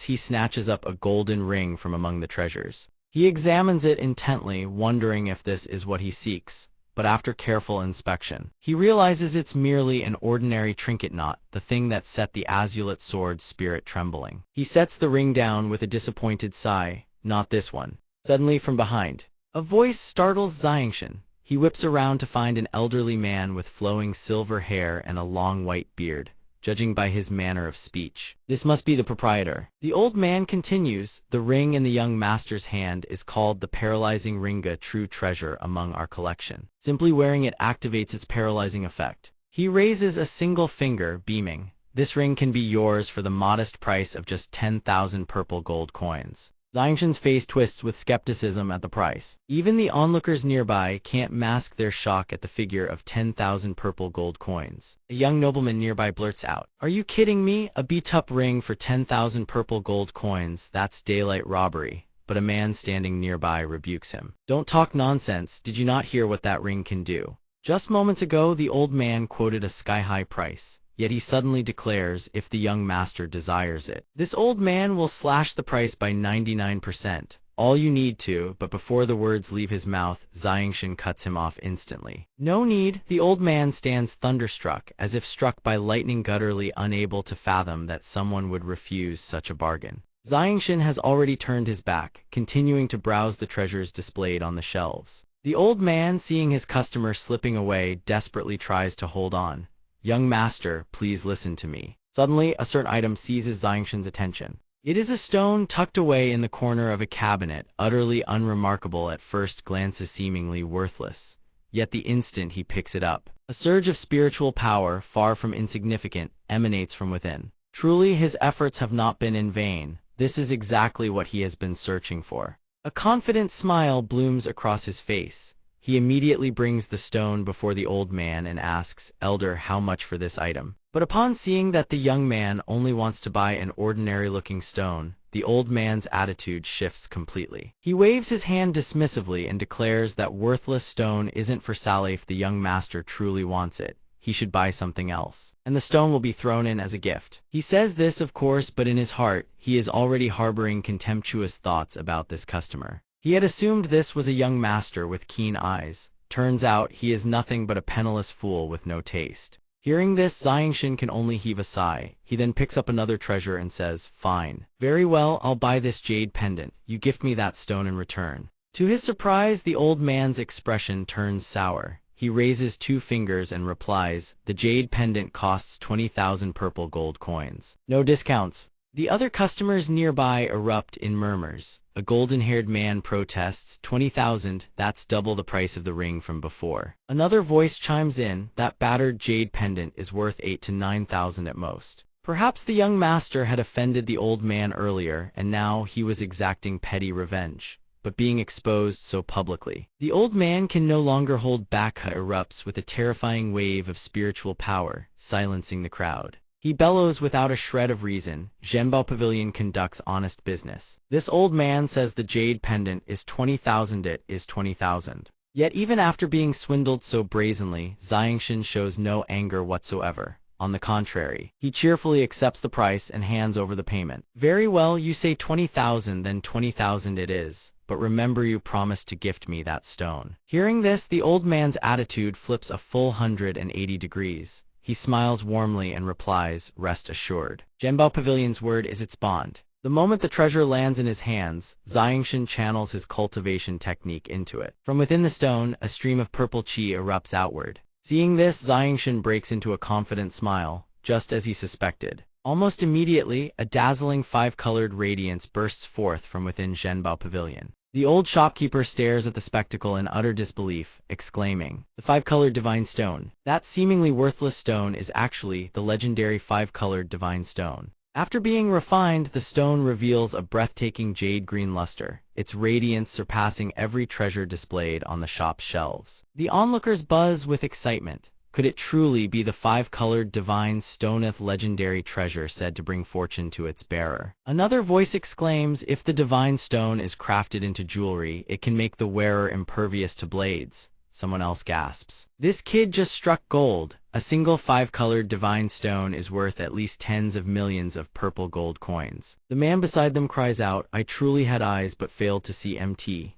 He snatches up a golden ring from among the treasures. He examines it intently, wondering if this is what he seeks. But after careful inspection, he realizes it's merely an ordinary trinket, not the thing that set the azulate sword spirit trembling. He sets the ring down with a disappointed sigh. "Not this one." Suddenly from behind, a voice startles Xiangshan. He whips around to find an elderly man with flowing silver hair and a long white beard. Judging by his manner of speech, this must be the proprietor. The old man continues, "The ring in the young master's hand is called the paralyzing ring, a true treasure among our collection. Simply wearing it activates its paralyzing effect." He raises a single finger, beaming. "This ring can be yours for the modest price of just 10,000 purple gold coins." Xiangshan's face twists with skepticism at the price. Even the onlookers nearby can't mask their shock at the figure of 10,000 purple gold coins. A young nobleman nearby blurts out, "Are you kidding me? A beat-up ring for 10,000 purple gold coins? That's daylight robbery." But a man standing nearby rebukes him. "Don't talk nonsense. Did you not hear what that ring can do?" Just moments ago, the old man quoted a sky-high price. Yet he suddenly declares if the young master desires it, this old man will slash the price by 99%. "All you need to," but before the words leave his mouth, Xiangshan cuts him off instantly. "No need." The old man stands thunderstruck, as if struck by lightning, utterly unable to fathom that someone would refuse such a bargain. Xiangshan has already turned his back, continuing to browse the treasures displayed on the shelves. The old man, seeing his customer slipping away, desperately tries to hold on. "Young master, please listen to me." Suddenly, a certain item seizes Xiangshan's attention. It is a stone tucked away in the corner of a cabinet, utterly unremarkable at first glance, seemingly worthless. Yet the instant he picks it up, a surge of spiritual power, far from insignificant, emanates from within. Truly, his efforts have not been in vain. This is exactly what he has been searching for. A confident smile blooms across his face. He immediately brings the stone before the old man and asks, "Elder, how much for this item?" But upon seeing that the young man only wants to buy an ordinary-looking stone, the old man's attitude shifts completely. He waves his hand dismissively and declares that worthless stone isn't for sale. If the young master truly wants it, he should buy something else, and the stone will be thrown in as a gift. He says this, of course, but in his heart, he is already harboring contemptuous thoughts about this customer. He had assumed this was a young master with keen eyes. Turns out he is nothing but a penniless fool with no taste. Hearing this, Xiangshan can only heave a sigh. He then picks up another treasure and says, "Fine. Very well, I'll buy this jade pendant. You gift me that stone in return." To his surprise, the old man's expression turns sour. He raises two fingers and replies, "The jade pendant costs 20,000 purple gold coins. No discounts." The other customers nearby erupt in murmurs. A golden-haired man protests, 20,000, that's double the price of the ring from before. Another voice chimes in, that battered jade pendant is worth 8 to 9,000 at most. Perhaps the young master had offended the old man earlier, and now he was exacting petty revenge. But being exposed so publicly, the old man can no longer hold back. He erupts with a terrifying wave of spiritual power, silencing the crowd. He bellows without a shred of reason. Zhenbao Pavilion conducts honest business. This old man says the jade pendant is 20,000. It is 20,000. Yet even after being swindled so brazenly, Xiangshan shows no anger whatsoever. On the contrary, he cheerfully accepts the price and hands over the payment. Very well, you say 20,000, then 20,000 it is. But remember, you promised to gift me that stone. Hearing this, the old man's attitude flips a full 180 degrees. He smiles warmly and replies, rest assured. Zhenbao Pavilion's word is its bond. The moment the treasure lands in his hands, Xiangshan channels his cultivation technique into it. From within the stone, a stream of purple qi erupts outward. Seeing this, Xiangshan breaks into a confident smile, just as he suspected. Almost immediately, a dazzling five-colored radiance bursts forth from within Zhenbao Pavilion. The old shopkeeper stares at the spectacle in utter disbelief, exclaiming, the five-colored divine stone. That seemingly worthless stone is actually the legendary five-colored divine stone. After being refined, the stone reveals a breathtaking jade-green luster, its radiance surpassing every treasure displayed on the shop's shelves. The onlookers buzz with excitement. Could it truly be the five-colored divine stoneth legendary treasure said to bring fortune to its bearer? Another voice exclaims, if the divine stone is crafted into jewelry, it can make the wearer impervious to blades. Someone else gasps. This kid just struck gold. A single five-colored divine stone is worth at least tens of millions of purple gold coins. The man beside them cries out, I truly had eyes but failed to see MT.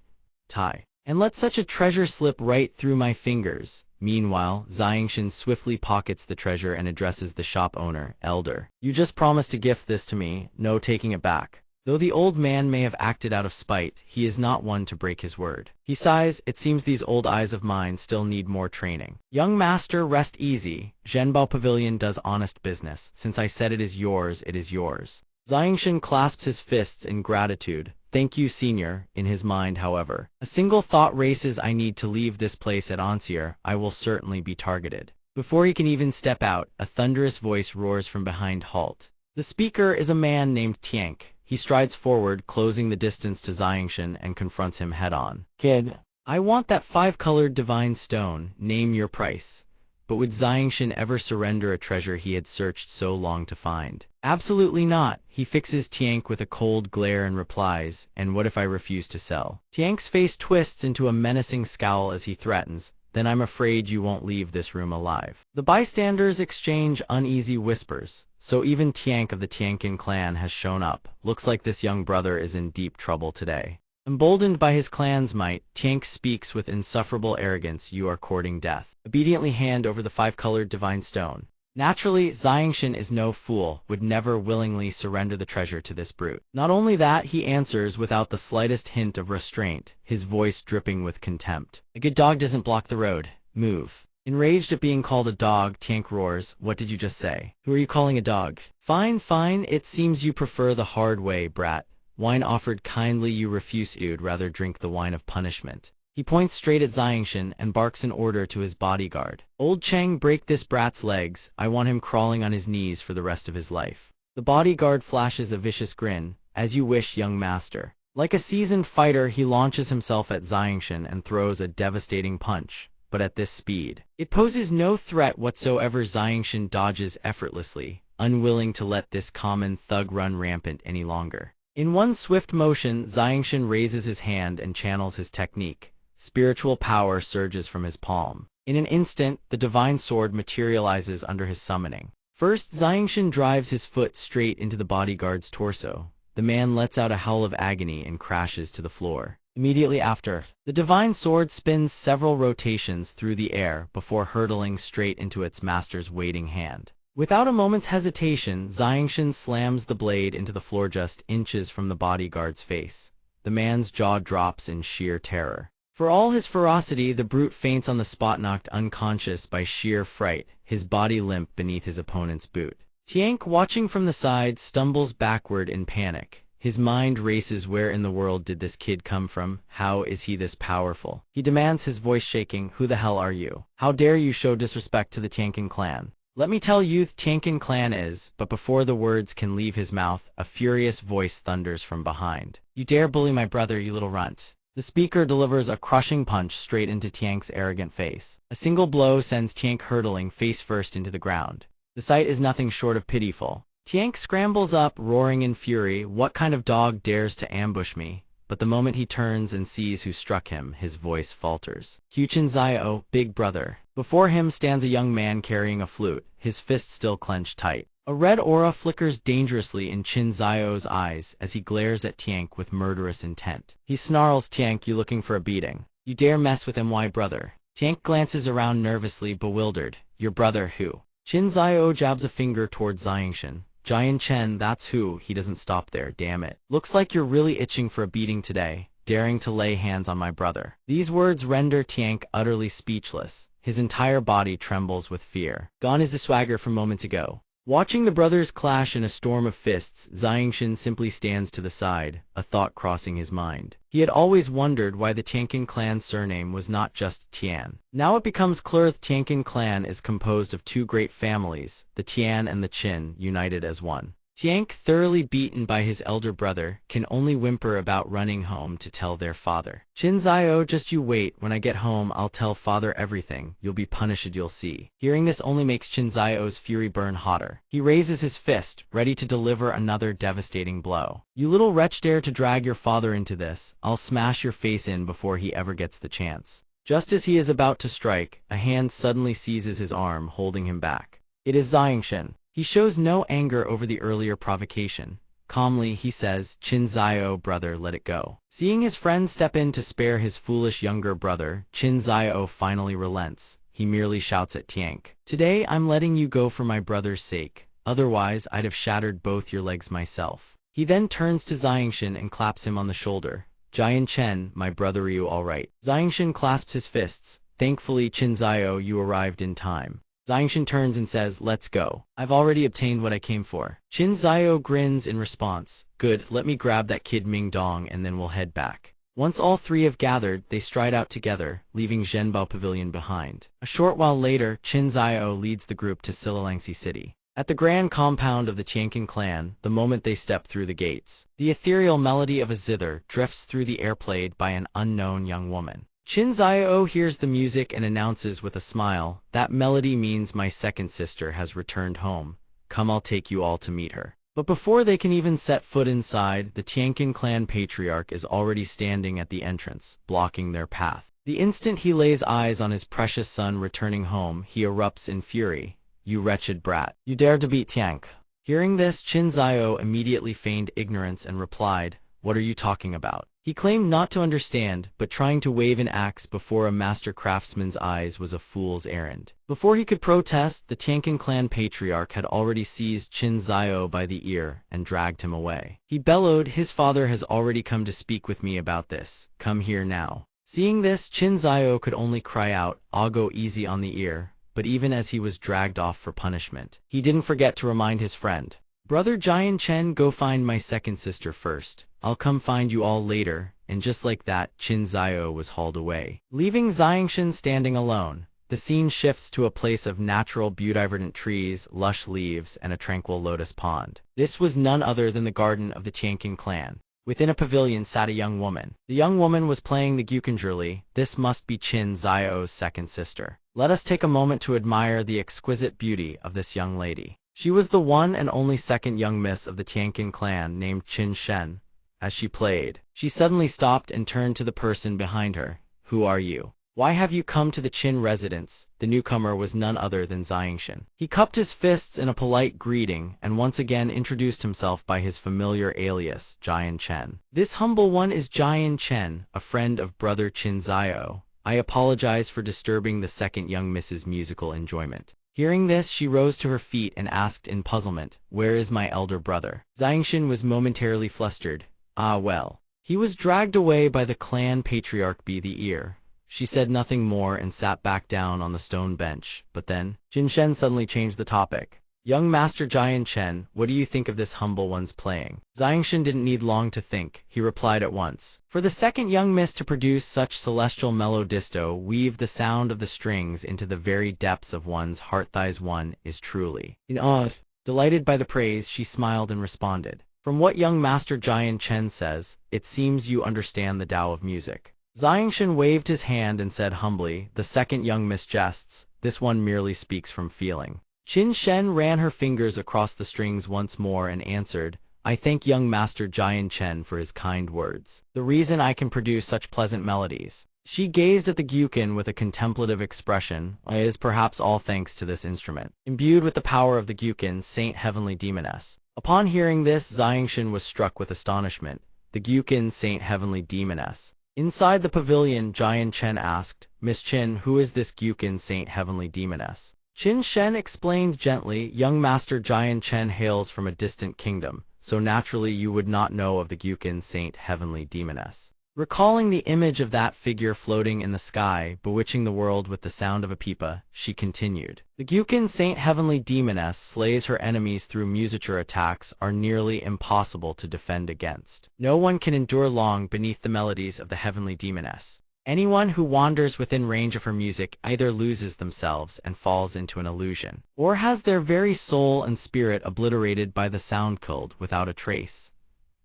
Tai. And let such a treasure slip right through my fingers. Meanwhile, Xiangshan swiftly pockets the treasure and addresses the shop owner, Elder. You just promised to gift this to me, no taking it back. Though the old man may have acted out of spite, he is not one to break his word. He sighs, it seems these old eyes of mine still need more training. Young master, rest easy. Zhenbao Pavilion does honest business. Since I said it is yours, it is yours. Xiangshan clasps his fists in gratitude. Thank you, senior. In his mind, however, a single thought races, I need to leave this place at Ancier. I will certainly be targeted. Before he can even step out, a thunderous voice roars from behind. Halt. The speaker is a man named Tiank. He strides forward, closing the distance to Xiangshan, and confronts him head-on. Kid, I want that five-colored divine stone. Name your price. But would Xiangshan ever surrender a treasure he had searched so long to find? Absolutely not. He fixes Tiank with a cold glare and replies, and what if I refuse to sell? Tiank's face twists into a menacing scowl as he threatens, then I'm afraid you won't leave this room alive. The bystanders exchange uneasy whispers. So even Tiank of the Tiankin clan has shown up. Looks like this young brother is in deep trouble today. Emboldened by his clan's might, Tiank speaks with insufferable arrogance. You are courting death. Obediently hand over the five-colored divine stone. Naturally, Xiangshan is no fool, would never willingly surrender the treasure to this brute. Not only that, he answers without the slightest hint of restraint, his voice dripping with contempt. A good dog doesn't block the road. Move. Enraged at being called a dog, Tiank roars, what did you just say? Who are you calling a dog? Fine, fine, it seems you prefer the hard way, brat. Wine offered kindly you refuse, you'd rather drink the wine of punishment. He points straight at Xiangshan and barks an order to his bodyguard. Old Cheng, break this brat's legs. I want him crawling on his knees for the rest of his life. The bodyguard flashes a vicious grin. As you wish, young master. Like a seasoned fighter, he launches himself at Xiangshan and throws a devastating punch. But at this speed, it poses no threat whatsoever. Xiangshan dodges effortlessly, unwilling to let this common thug run rampant any longer. In one swift motion, Xiangshan raises his hand and channels his technique. Spiritual power surges from his palm. In an instant, the divine sword materializes under his summoning. First, Xiangshan drives his foot straight into the bodyguard's torso. The man lets out a howl of agony and crashes to the floor. Immediately after, the divine sword spins several rotations through the air before hurtling straight into its master's waiting hand. Without a moment's hesitation, Xiangshan slams the blade into the floor just inches from the bodyguard's face. The man's jaw drops in sheer terror. For all his ferocity, the brute faints on the spot, knocked unconscious by sheer fright, his body limp beneath his opponent's boot. Tiank, watching from the side, stumbles backward in panic. His mind races. Where in the world did this kid come from? How is he this powerful? He demands, his voice shaking, "Who the hell are you? How dare you show disrespect to the Tiankin clan? Let me tell you, the Tiankin clan is..." But before the words can leave his mouth, a furious voice thunders from behind. "You dare bully my brother, you little runt." The speaker delivers a crushing punch straight into Tiank's arrogant face. A single blow sends Tiank hurtling face first into the ground. The sight is nothing short of pitiful. Tiank scrambles up, roaring in fury, "What kind of dog dares to ambush me?" But the moment he turns and sees who struck him, his voice falters. "Huchin Zio, big brother." Before him stands a young man carrying a flute, his fist still clenched tight. A red aura flickers dangerously in Chin Zio's eyes as he glares at Tiank with murderous intent. He snarls, "Tiank, you looking for a beating? You dare mess with MY brother?" Tiank glances around nervously, bewildered. "Your brother who?" Chin Zio jabs a finger towards Xiangshan. "Jian Chen, that's who." He doesn't stop there, "Damn it. Looks like you're really itching for a beating today, daring to lay hands on my brother." These words render Tiank utterly speechless. His entire body trembles with fear. Gone is the swagger from moments ago. Watching the brothers clash in a storm of fists, Xiangshan simply stands to the side, a thought crossing his mind. He had always wondered why the Tiankin clan's surname was not just Tian. Now it becomes clear the Tiankin clan is composed of two great families, the Tian and the Qin, united as one. Tiank, thoroughly beaten by his elder brother, can only whimper about running home to tell their father. "Chin Zio, just you wait, when I get home I'll tell father everything, you'll be punished, you'll see." Hearing this only makes Chin Zio's fury burn hotter. He raises his fist, ready to deliver another devastating blow. "You little wretch, dare to drag your father into this, I'll smash your face in before he ever gets the chance." Just as he is about to strike, a hand suddenly seizes his arm, holding him back. It is Xiangshan. He shows no anger over the earlier provocation. Calmly, he says, "Chin Zio, brother, let it go." Seeing his friend step in to spare his foolish younger brother, Chin Zio finally relents. He merely shouts at Tiank, "Today I'm letting you go for my brother's sake. Otherwise, I'd have shattered both your legs myself." He then turns to Xiangshan and claps him on the shoulder. "Jian Chen, my brother, are you all right?" Xiangshan clasps his fists. "Thankfully, Chin Zio, you arrived in time." Xiangshan turns and says, "Let's go. I've already obtained what I came for." Chin Zio grins in response. "Good, let me grab that kid Ming Dong and then we'll head back." Once all three have gathered, they stride out together, leaving Zhenbao Pavilion behind. A short while later, Chin Zio leads the group to Silalangsi City. At the grand compound of the Tiankin clan, the moment they step through the gates, the ethereal melody of a zither drifts through the air, played by an unknown young woman. Chin Zio hears the music and announces with a smile, "That melody means my second sister has returned home. Come, I'll take you all to meet her." But before they can even set foot inside, the Tiankin clan patriarch is already standing at the entrance, blocking their path. The instant he lays eyes on his precious son returning home, he erupts in fury. "You wretched brat! You dared to beat Tiank!" Hearing this, Chin Zio immediately feigned ignorance and replied, "What are you talking about?" He claimed not to understand, but trying to wave an axe before a master craftsman's eyes was a fool's errand. Before he could protest, the Tiankin clan patriarch had already seized Chin Zio by the ear and dragged him away. He bellowed, "His father has already come to speak with me about this. Come here now." Seeing this, Chin Zio could only cry out, "I'll go easy on the ear." But even as he was dragged off for punishment, he didn't forget to remind his friend, "Brother Jian Chen, go find my second sister first. I'll come find you all later." And just like that, Chin Zio was hauled away, leaving Xiangshan standing alone. The scene shifts to a place of natural beauty-verdant trees, lush leaves, and a tranquil lotus pond. This was none other than the garden of the Tiankin clan. Within a pavilion sat a young woman. The young woman was playing the guikanjurli. This must be Chin Zio's second sister. Let us take a moment to admire the exquisite beauty of this young lady. She was the one and only second young miss of the Tiankin clan, named Qin Shen. As she played, she suddenly stopped and turned to the person behind her. "Who are you? Why have you come to the Qin residence?" The newcomer was none other than Xiangshan. He cupped his fists in a polite greeting and once again introduced himself by his familiar alias, Jian Chen. "This humble one is Jian Chen, a friend of brother Chin Zio. I apologize for disturbing the second young miss's musical enjoyment." Hearing this, she rose to her feet and asked in puzzlement, "Where is my elder brother?" Xiangshan was momentarily flustered. "Ah well. He was dragged away by the clan patriarch by the ear." She said nothing more and sat back down on the stone bench, but then, Jin Shen suddenly changed the topic. "Young Master Jian Chen, what do you think of this humble one's playing?" Xiangshan didn't need long to think. He replied at once. For the second young miss to produce such celestial melodisto weave the sound of the strings into the very depths of one's heart, thighs one is truly in awe. Delighted by the praise, she smiled and responded. "From what young Master Jian Chen says, it seems you understand the Tao of music." Xiangshan waved his hand and said humbly, "The second young miss jests, this one merely speaks from feeling." Qin Shen ran her fingers across the strings once more and answered, "I thank young Master Jian Chen for his kind words. The reason I can produce such pleasant melodies." She gazed at the Gyukin with a contemplative expression, is perhaps all thanks to this instrument, imbued with the power of the Gyukin, Saint Heavenly Demoness. Upon hearing this, Xiangshan was struck with astonishment. The Gyukin, Saint Heavenly Demoness. Inside the pavilion, Jian Chen asked, "Miss Qin, who is this Gyukin, Saint Heavenly Demoness?" Qin Shen explained gently, "Young Master Jian Chen hails from a distant kingdom, so naturally you would not know of the Gyukin, Saint Heavenly Demoness." Recalling the image of that figure floating in the sky, bewitching the world with the sound of a pipa, she continued, "The Gyukin, Saint Heavenly Demoness, slays her enemies through musiture attacks are nearly impossible to defend against. No one can endure long beneath the melodies of the Heavenly Demoness. Anyone who wanders within range of her music either loses themselves and falls into an illusion, or has their very soul and spirit obliterated by the sound killed without a trace."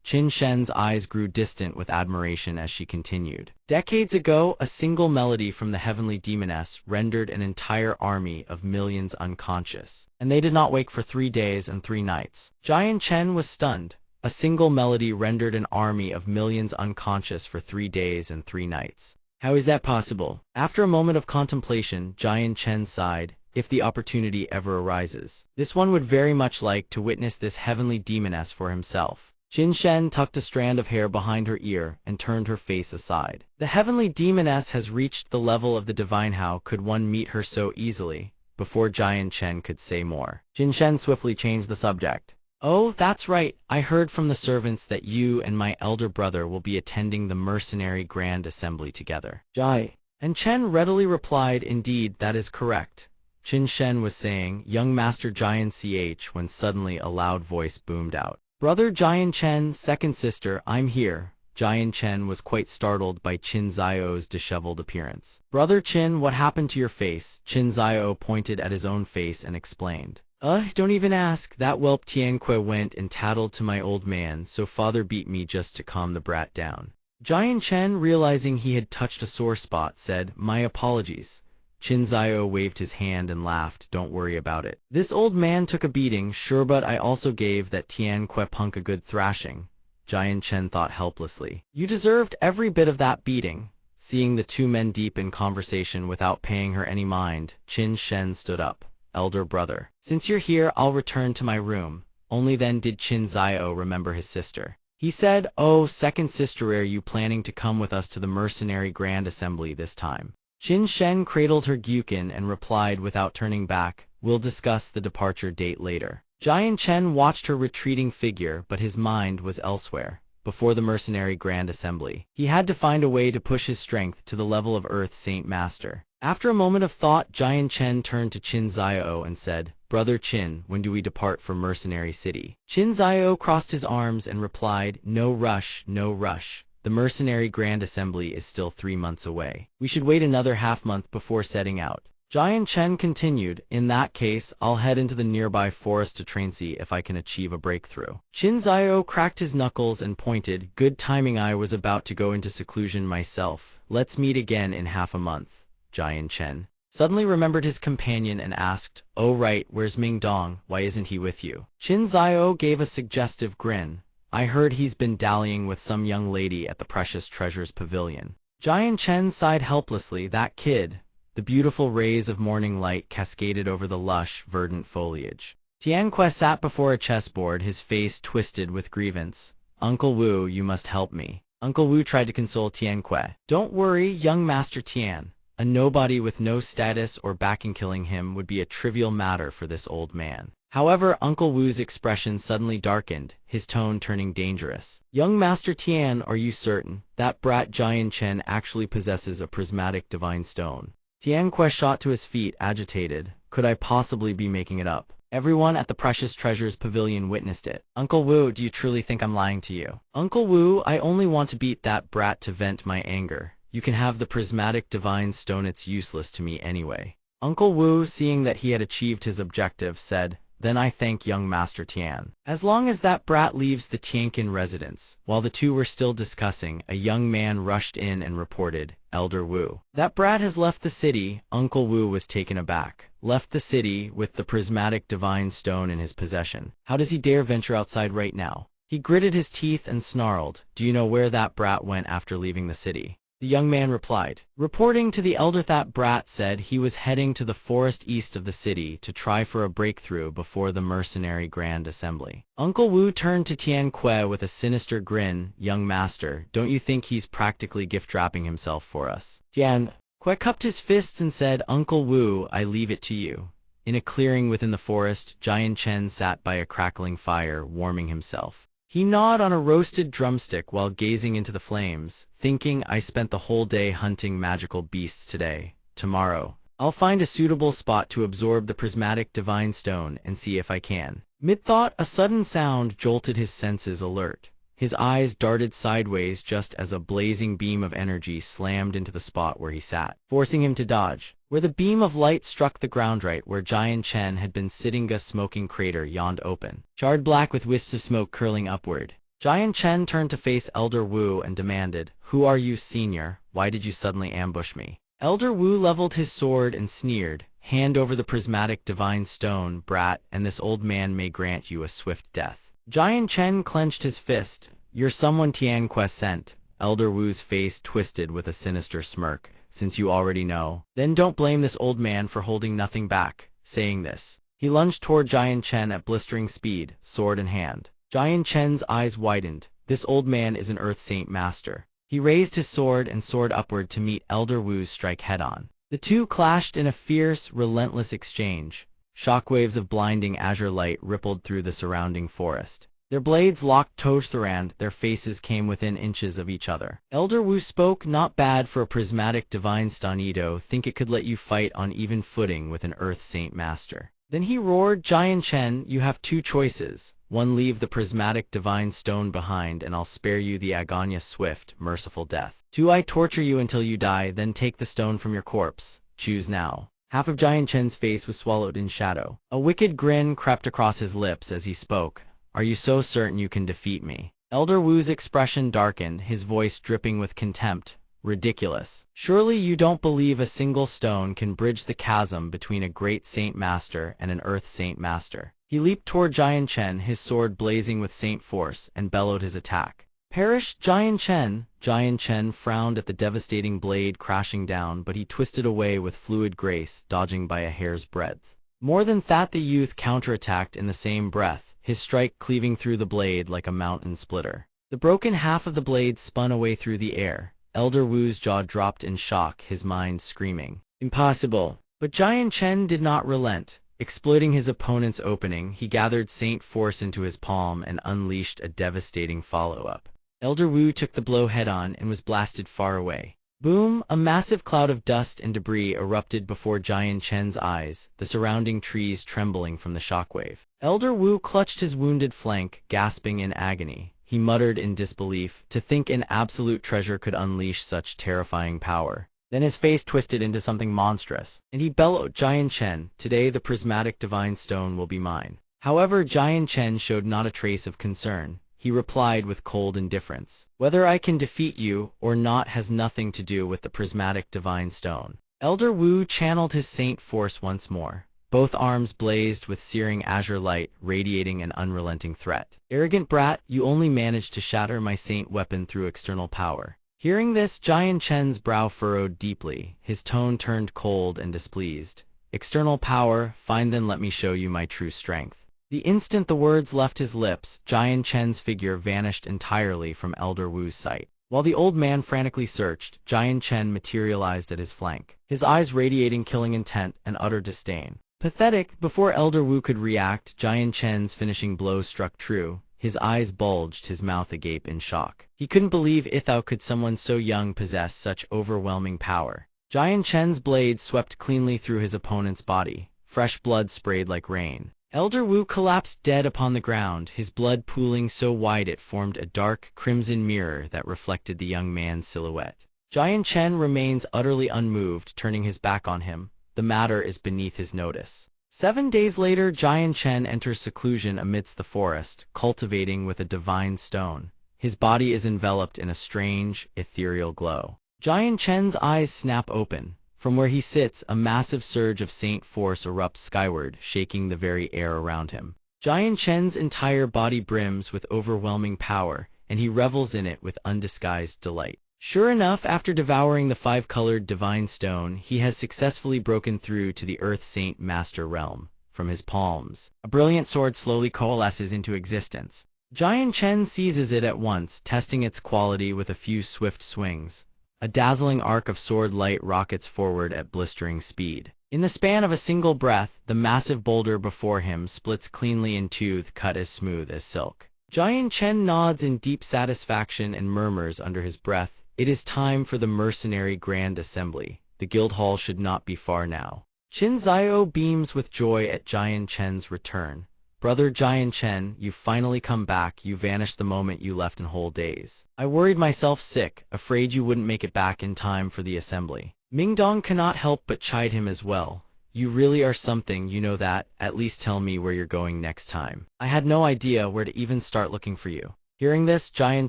Qin Shen's eyes grew distant with admiration as she continued. "Decades ago, a single melody from the Heavenly Demoness rendered an entire army of millions unconscious, and they did not wake for 3 days and 3 nights. Jian Chen was stunned. A single melody rendered an army of millions unconscious for 3 days and 3 nights. How is that possible? After a moment of contemplation, Jian Chen sighed. If the opportunity ever arises, this one would very much like to witness this Heavenly Demoness for himself. Qin Shen tucked a strand of hair behind her ear and turned her face aside. The Heavenly Demoness has reached the level of the divine. How could one meet her so easily? Before Jian Chen could say more, Qin Shen swiftly changed the subject. "Oh, that's right. I heard from the servants that you and my elder brother will be attending the mercenary grand assembly together." Jai and Chen readily replied, "Indeed, that is correct." Qin Shen was saying, "Young Master Jian Ch," when suddenly a loud voice boomed out. "Brother Jian Chen, second sister, I'm here." Jian Chen was quite startled by Qin Zio's disheveled appearance. "Brother Qin, what happened to your face?" Qin Zio pointed at his own face and explained. Don't even ask. That whelp Tianque went and tattled to my old man, so father beat me just to calm the brat down." Jian Chen, realizing he had touched a sore spot, said, "My apologies." Qin Zio waved his hand and laughed, "Don't worry about it. This old man took a beating, sure, but I also gave that Tianque punk a good thrashing." Jian Chen thought helplessly. "You deserved every bit of that beating." Seeing the two men deep in conversation without paying her any mind, Qin Shen stood up. "Elder brother, since you're here, I'll return to my room." Only then did Qin Zio remember his sister. He said, "Oh, second sister, are you planning to come with us to the mercenary grand assembly this time?" Qin Shen cradled her Gyukin and replied without turning back, "We'll discuss the departure date later." Jian Chen watched her retreating figure, but his mind was elsewhere. Before the mercenary grand assembly, he had to find a way to push his strength to the level of Earth Saint Master. After a moment of thought, Jian Chen turned to Qin Zio and said, "Brother Qin, when do we depart for Mercenary City?" Qin Zio crossed his arms and replied, "No rush, no rush. The Mercenary Grand Assembly is still 3 months away. We should wait another half-month before setting out." Jian Chen continued, "In that case, I'll head into the nearby forest to train, see if I can achieve a breakthrough." Qin Zio cracked his knuckles and pointed, "Good timing, I was about to go into seclusion myself. Let's meet again in half a month." Jian Chen suddenly remembered his companion and asked, "Oh right, where's Ming Dong? Why isn't he with you?" Qin Zio gave a suggestive grin. "I heard he's been dallying with some young lady at the Precious Treasures Pavilion." Jian Chen sighed helplessly. That kid. The beautiful rays of morning light cascaded over the lush, verdant foliage. Tianque sat before a chessboard, his face twisted with grievance. "Uncle Wu, you must help me." Uncle Wu tried to console Tianque. "Don't worry, young Master Tian. A nobody with no status or backing, killing him would be a trivial matter for this old man." However, Uncle Wu's expression suddenly darkened, his tone turning dangerous. "Young Master Tian, are you certain that brat Jian Chen actually possesses a prismatic divine stone?" Tianque shot to his feet, agitated. "Could I possibly be making it up?" Everyone at the Precious Treasures Pavilion witnessed it. Uncle Wu, do you truly think I'm lying to you? Uncle Wu, I only want to beat that brat to vent my anger. You can have the prismatic divine stone, it's useless to me anyway. Uncle Wu, seeing that he had achieved his objective, said, then I thank young Master Tian. As long as that brat leaves the Tianqin residence. While the two were still discussing, a young man rushed in and reported, Elder Wu. That brat has left the city. Uncle Wu was taken aback. Left the city with the prismatic divine stone in his possession. How does he dare venture outside right now? He gritted his teeth and snarled, do you know where that brat went after leaving the city? The young man replied, reporting to the elder, that brat said he was heading to the forest east of the city to try for a breakthrough before the mercenary grand assembly. Uncle Wu turned to Tian Kui with a sinister grin, young master, don't you think he's practically gift-wrapping himself for us? Tian Kui cupped his fists and said, Uncle Wu, I leave it to you. In a clearing within the forest, Jian Chen sat by a crackling fire, warming himself. He gnawed on a roasted drumstick while gazing into the flames, thinking, I spent the whole day hunting magical beasts today. Tomorrow, I'll find a suitable spot to absorb the prismatic divine stone and see if I can. Mid-thought, a sudden sound jolted his senses alert. His eyes darted sideways just as a blazing beam of energy slammed into the spot where he sat, forcing him to dodge. Where the beam of light struck the ground, right where Jian Chen had been sitting, a smoking crater yawned open, charred black with wisps of smoke curling upward. Jian Chen turned to face Elder Wu and demanded, who are you, senior? Why did you suddenly ambush me? Elder Wu leveled his sword and sneered, hand over the prismatic divine stone, brat, and this old man may grant you a swift death. Jian Chen clenched his fist. You're someone Tian Kui sent. Elder Wu's face twisted with a sinister smirk. Since you already know, then don't blame this old man for holding nothing back. Saying this, he lunged toward Jian Chen at blistering speed, sword in hand. Jian Chen's eyes widened. This old man is an Earth Saint Master. He raised his sword and soared upward to meet Elder Wu's strike head-on. The two clashed in a fierce, relentless exchange. Shockwaves of blinding azure light rippled through the surrounding forest. Their blades locked Tojtharand, their faces came within inches of each other. Elder Wu spoke, not bad for a prismatic divine stonido, think it could let you fight on even footing with an Earth Saint Master. Then he roared, Jian Chen, you have two choices. One, leave the prismatic divine stone behind and I'll spare you the Aganya swift, merciful death. Two, I torture you until you die, then take the stone from your corpse. Choose now. Half of Jian Chen's face was swallowed in shadow. A wicked grin crept across his lips as he spoke. Are you so certain you can defeat me? Elder Wu's expression darkened, his voice dripping with contempt. Ridiculous. Surely you don't believe a single stone can bridge the chasm between a great Saint Master and an Earth Saint Master. He leaped toward Jian Chen, his sword blazing with saint force, and bellowed his attack. Perish, Jian Chen! Jian Chen frowned at the devastating blade crashing down, but he twisted away with fluid grace, dodging by a hair's breadth. More than that, the youth counterattacked in the same breath, his strike cleaving through the blade like a mountain splitter. The broken half of the blade spun away through the air. Elder Wu's jaw dropped in shock, his mind screaming, impossible. But Jian Chen did not relent. Exploiting his opponent's opening, he gathered saint force into his palm and unleashed a devastating follow-up. Elder Wu took the blow head-on and was blasted far away. Boom! A massive cloud of dust and debris erupted before Jian Chen's eyes, the surrounding trees trembling from the shockwave. Elder Wu clutched his wounded flank, gasping in agony. He muttered in disbelief, to think an absolute treasure could unleash such terrifying power. Then his face twisted into something monstrous, and he bellowed, Jian Chen, today the prismatic divine stone will be mine. However, Jian Chen showed not a trace of concern. He replied with cold indifference, whether I can defeat you or not has nothing to do with the prismatic divine stone. Elder Wu channeled his saint force once more. Both arms blazed with searing azure light, radiating an unrelenting threat. Arrogant brat, you only managed to shatter my saint weapon through external power. Hearing this, Jian Chen's brow furrowed deeply, his tone turned cold and displeased. External power, fine, then let me show you my true strength. The instant the words left his lips, Jian Chen's figure vanished entirely from Elder Wu's sight. While the old man frantically searched, Jian Chen materialized at his flank, his eyes radiating killing intent and utter disdain. Pathetic, before Elder Wu could react, Jian Chen's finishing blow struck true. His eyes bulged, his mouth agape in shock. He couldn't believe how could someone so young possess such overwhelming power. Jian Chen's blade swept cleanly through his opponent's body. Fresh blood sprayed like rain. Elder Wu collapsed dead upon the ground, his blood pooling so wide it formed a dark, crimson mirror that reflected the young man's silhouette. Jian Chen remains utterly unmoved, turning his back on him. The matter is beneath his notice. 7 days later, Jian Chen enters seclusion amidst the forest, cultivating with a divine stone. His body is enveloped in a strange, ethereal glow. Jian Chen's eyes snap open. From where he sits, a massive surge of saint force erupts skyward, shaking the very air around him. Jian Chen's entire body brims with overwhelming power, and he revels in it with undisguised delight. Sure enough, after devouring the 5-colored divine stone, he has successfully broken through to the Earth Saint Master realm. From his palms, a brilliant sword slowly coalesces into existence. Jian Chen seizes it at once, testing its quality with a few swift swings. A dazzling arc of sword light rockets forward at blistering speed. In the span of a single breath, the massive boulder before him splits cleanly in two, cut as smooth as silk. Jian Chen nods in deep satisfaction and murmurs under his breath, "It is time for the mercenary grand assembly. The guild hall should not be far now." Qin Zhao beams with joy at Jian Chen's return. "Brother Jian Chen, you've finally come back. You vanished the moment you left in whole days. I worried myself sick, afraid you wouldn't make it back in time for the assembly." Mingdong cannot help but chide him as well. "You really are something, you know that. At least tell me where you're going next time. I had no idea where to even start looking for you." Hearing this, Jian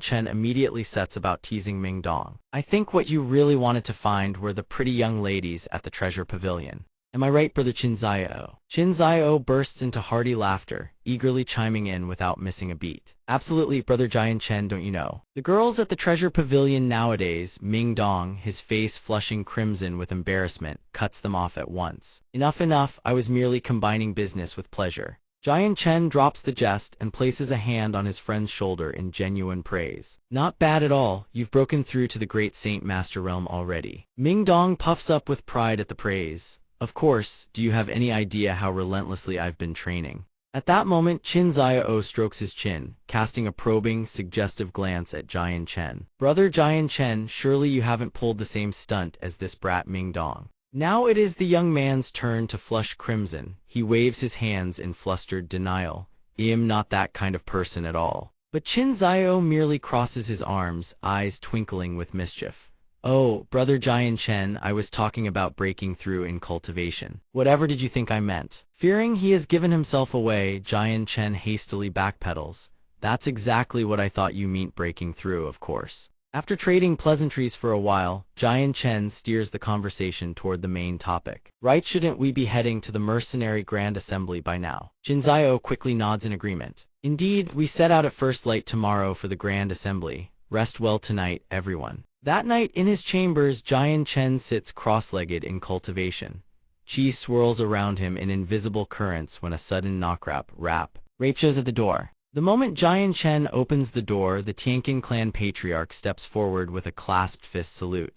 Chen immediately sets about teasing Mingdong. "I think what you really wanted to find were the pretty young ladies at the treasure pavilion. Am I right, brother Qin Zhao?" Qin Zhao bursts into hearty laughter, eagerly chiming in without missing a beat. "Absolutely, brother Jian Chen, don't you know? The girls at the treasure pavilion nowadays." Ming Dong, his face flushing crimson with embarrassment, cuts them off at once. Enough, I was merely combining business with pleasure." Jian Chen drops the jest and places a hand on his friend's shoulder in genuine praise. "Not bad at all. You've broken through to the great Saint Master realm already." Ming Dong puffs up with pride at the praise. "Of course, do you have any idea how relentlessly I've been training?" At that moment, Qin Zhao strokes his chin, casting a probing, suggestive glance at Jian Chen. "Brother Jian Chen, surely you haven't pulled the same stunt as this brat Ming Dong." Now it is the young man's turn to flush crimson. He waves his hands in flustered denial. "I'm not that kind of person at all." But Qin Zhao merely crosses his arms, eyes twinkling with mischief. "Oh, brother Jian Chen, I was talking about breaking through in cultivation. Whatever did you think I meant?" Fearing he has given himself away, Jian Chen hastily backpedals. "That's exactly what I thought you meant, breaking through, of course." After trading pleasantries for a while, Jian Chen steers the conversation toward the main topic. "Right, shouldn't we be heading to the mercenary grand assembly by now?" Qin Zhao quickly nods in agreement. "Indeed, we set out at first light tomorrow for the grand assembly. Rest well tonight, everyone." That night, in his chambers, Jian Chen sits cross-legged in cultivation. Qi swirls around him in invisible currents when a sudden rap shows at the door. The moment Jian Chen opens the door, the Tianqin clan patriarch steps forward with a clasped fist salute.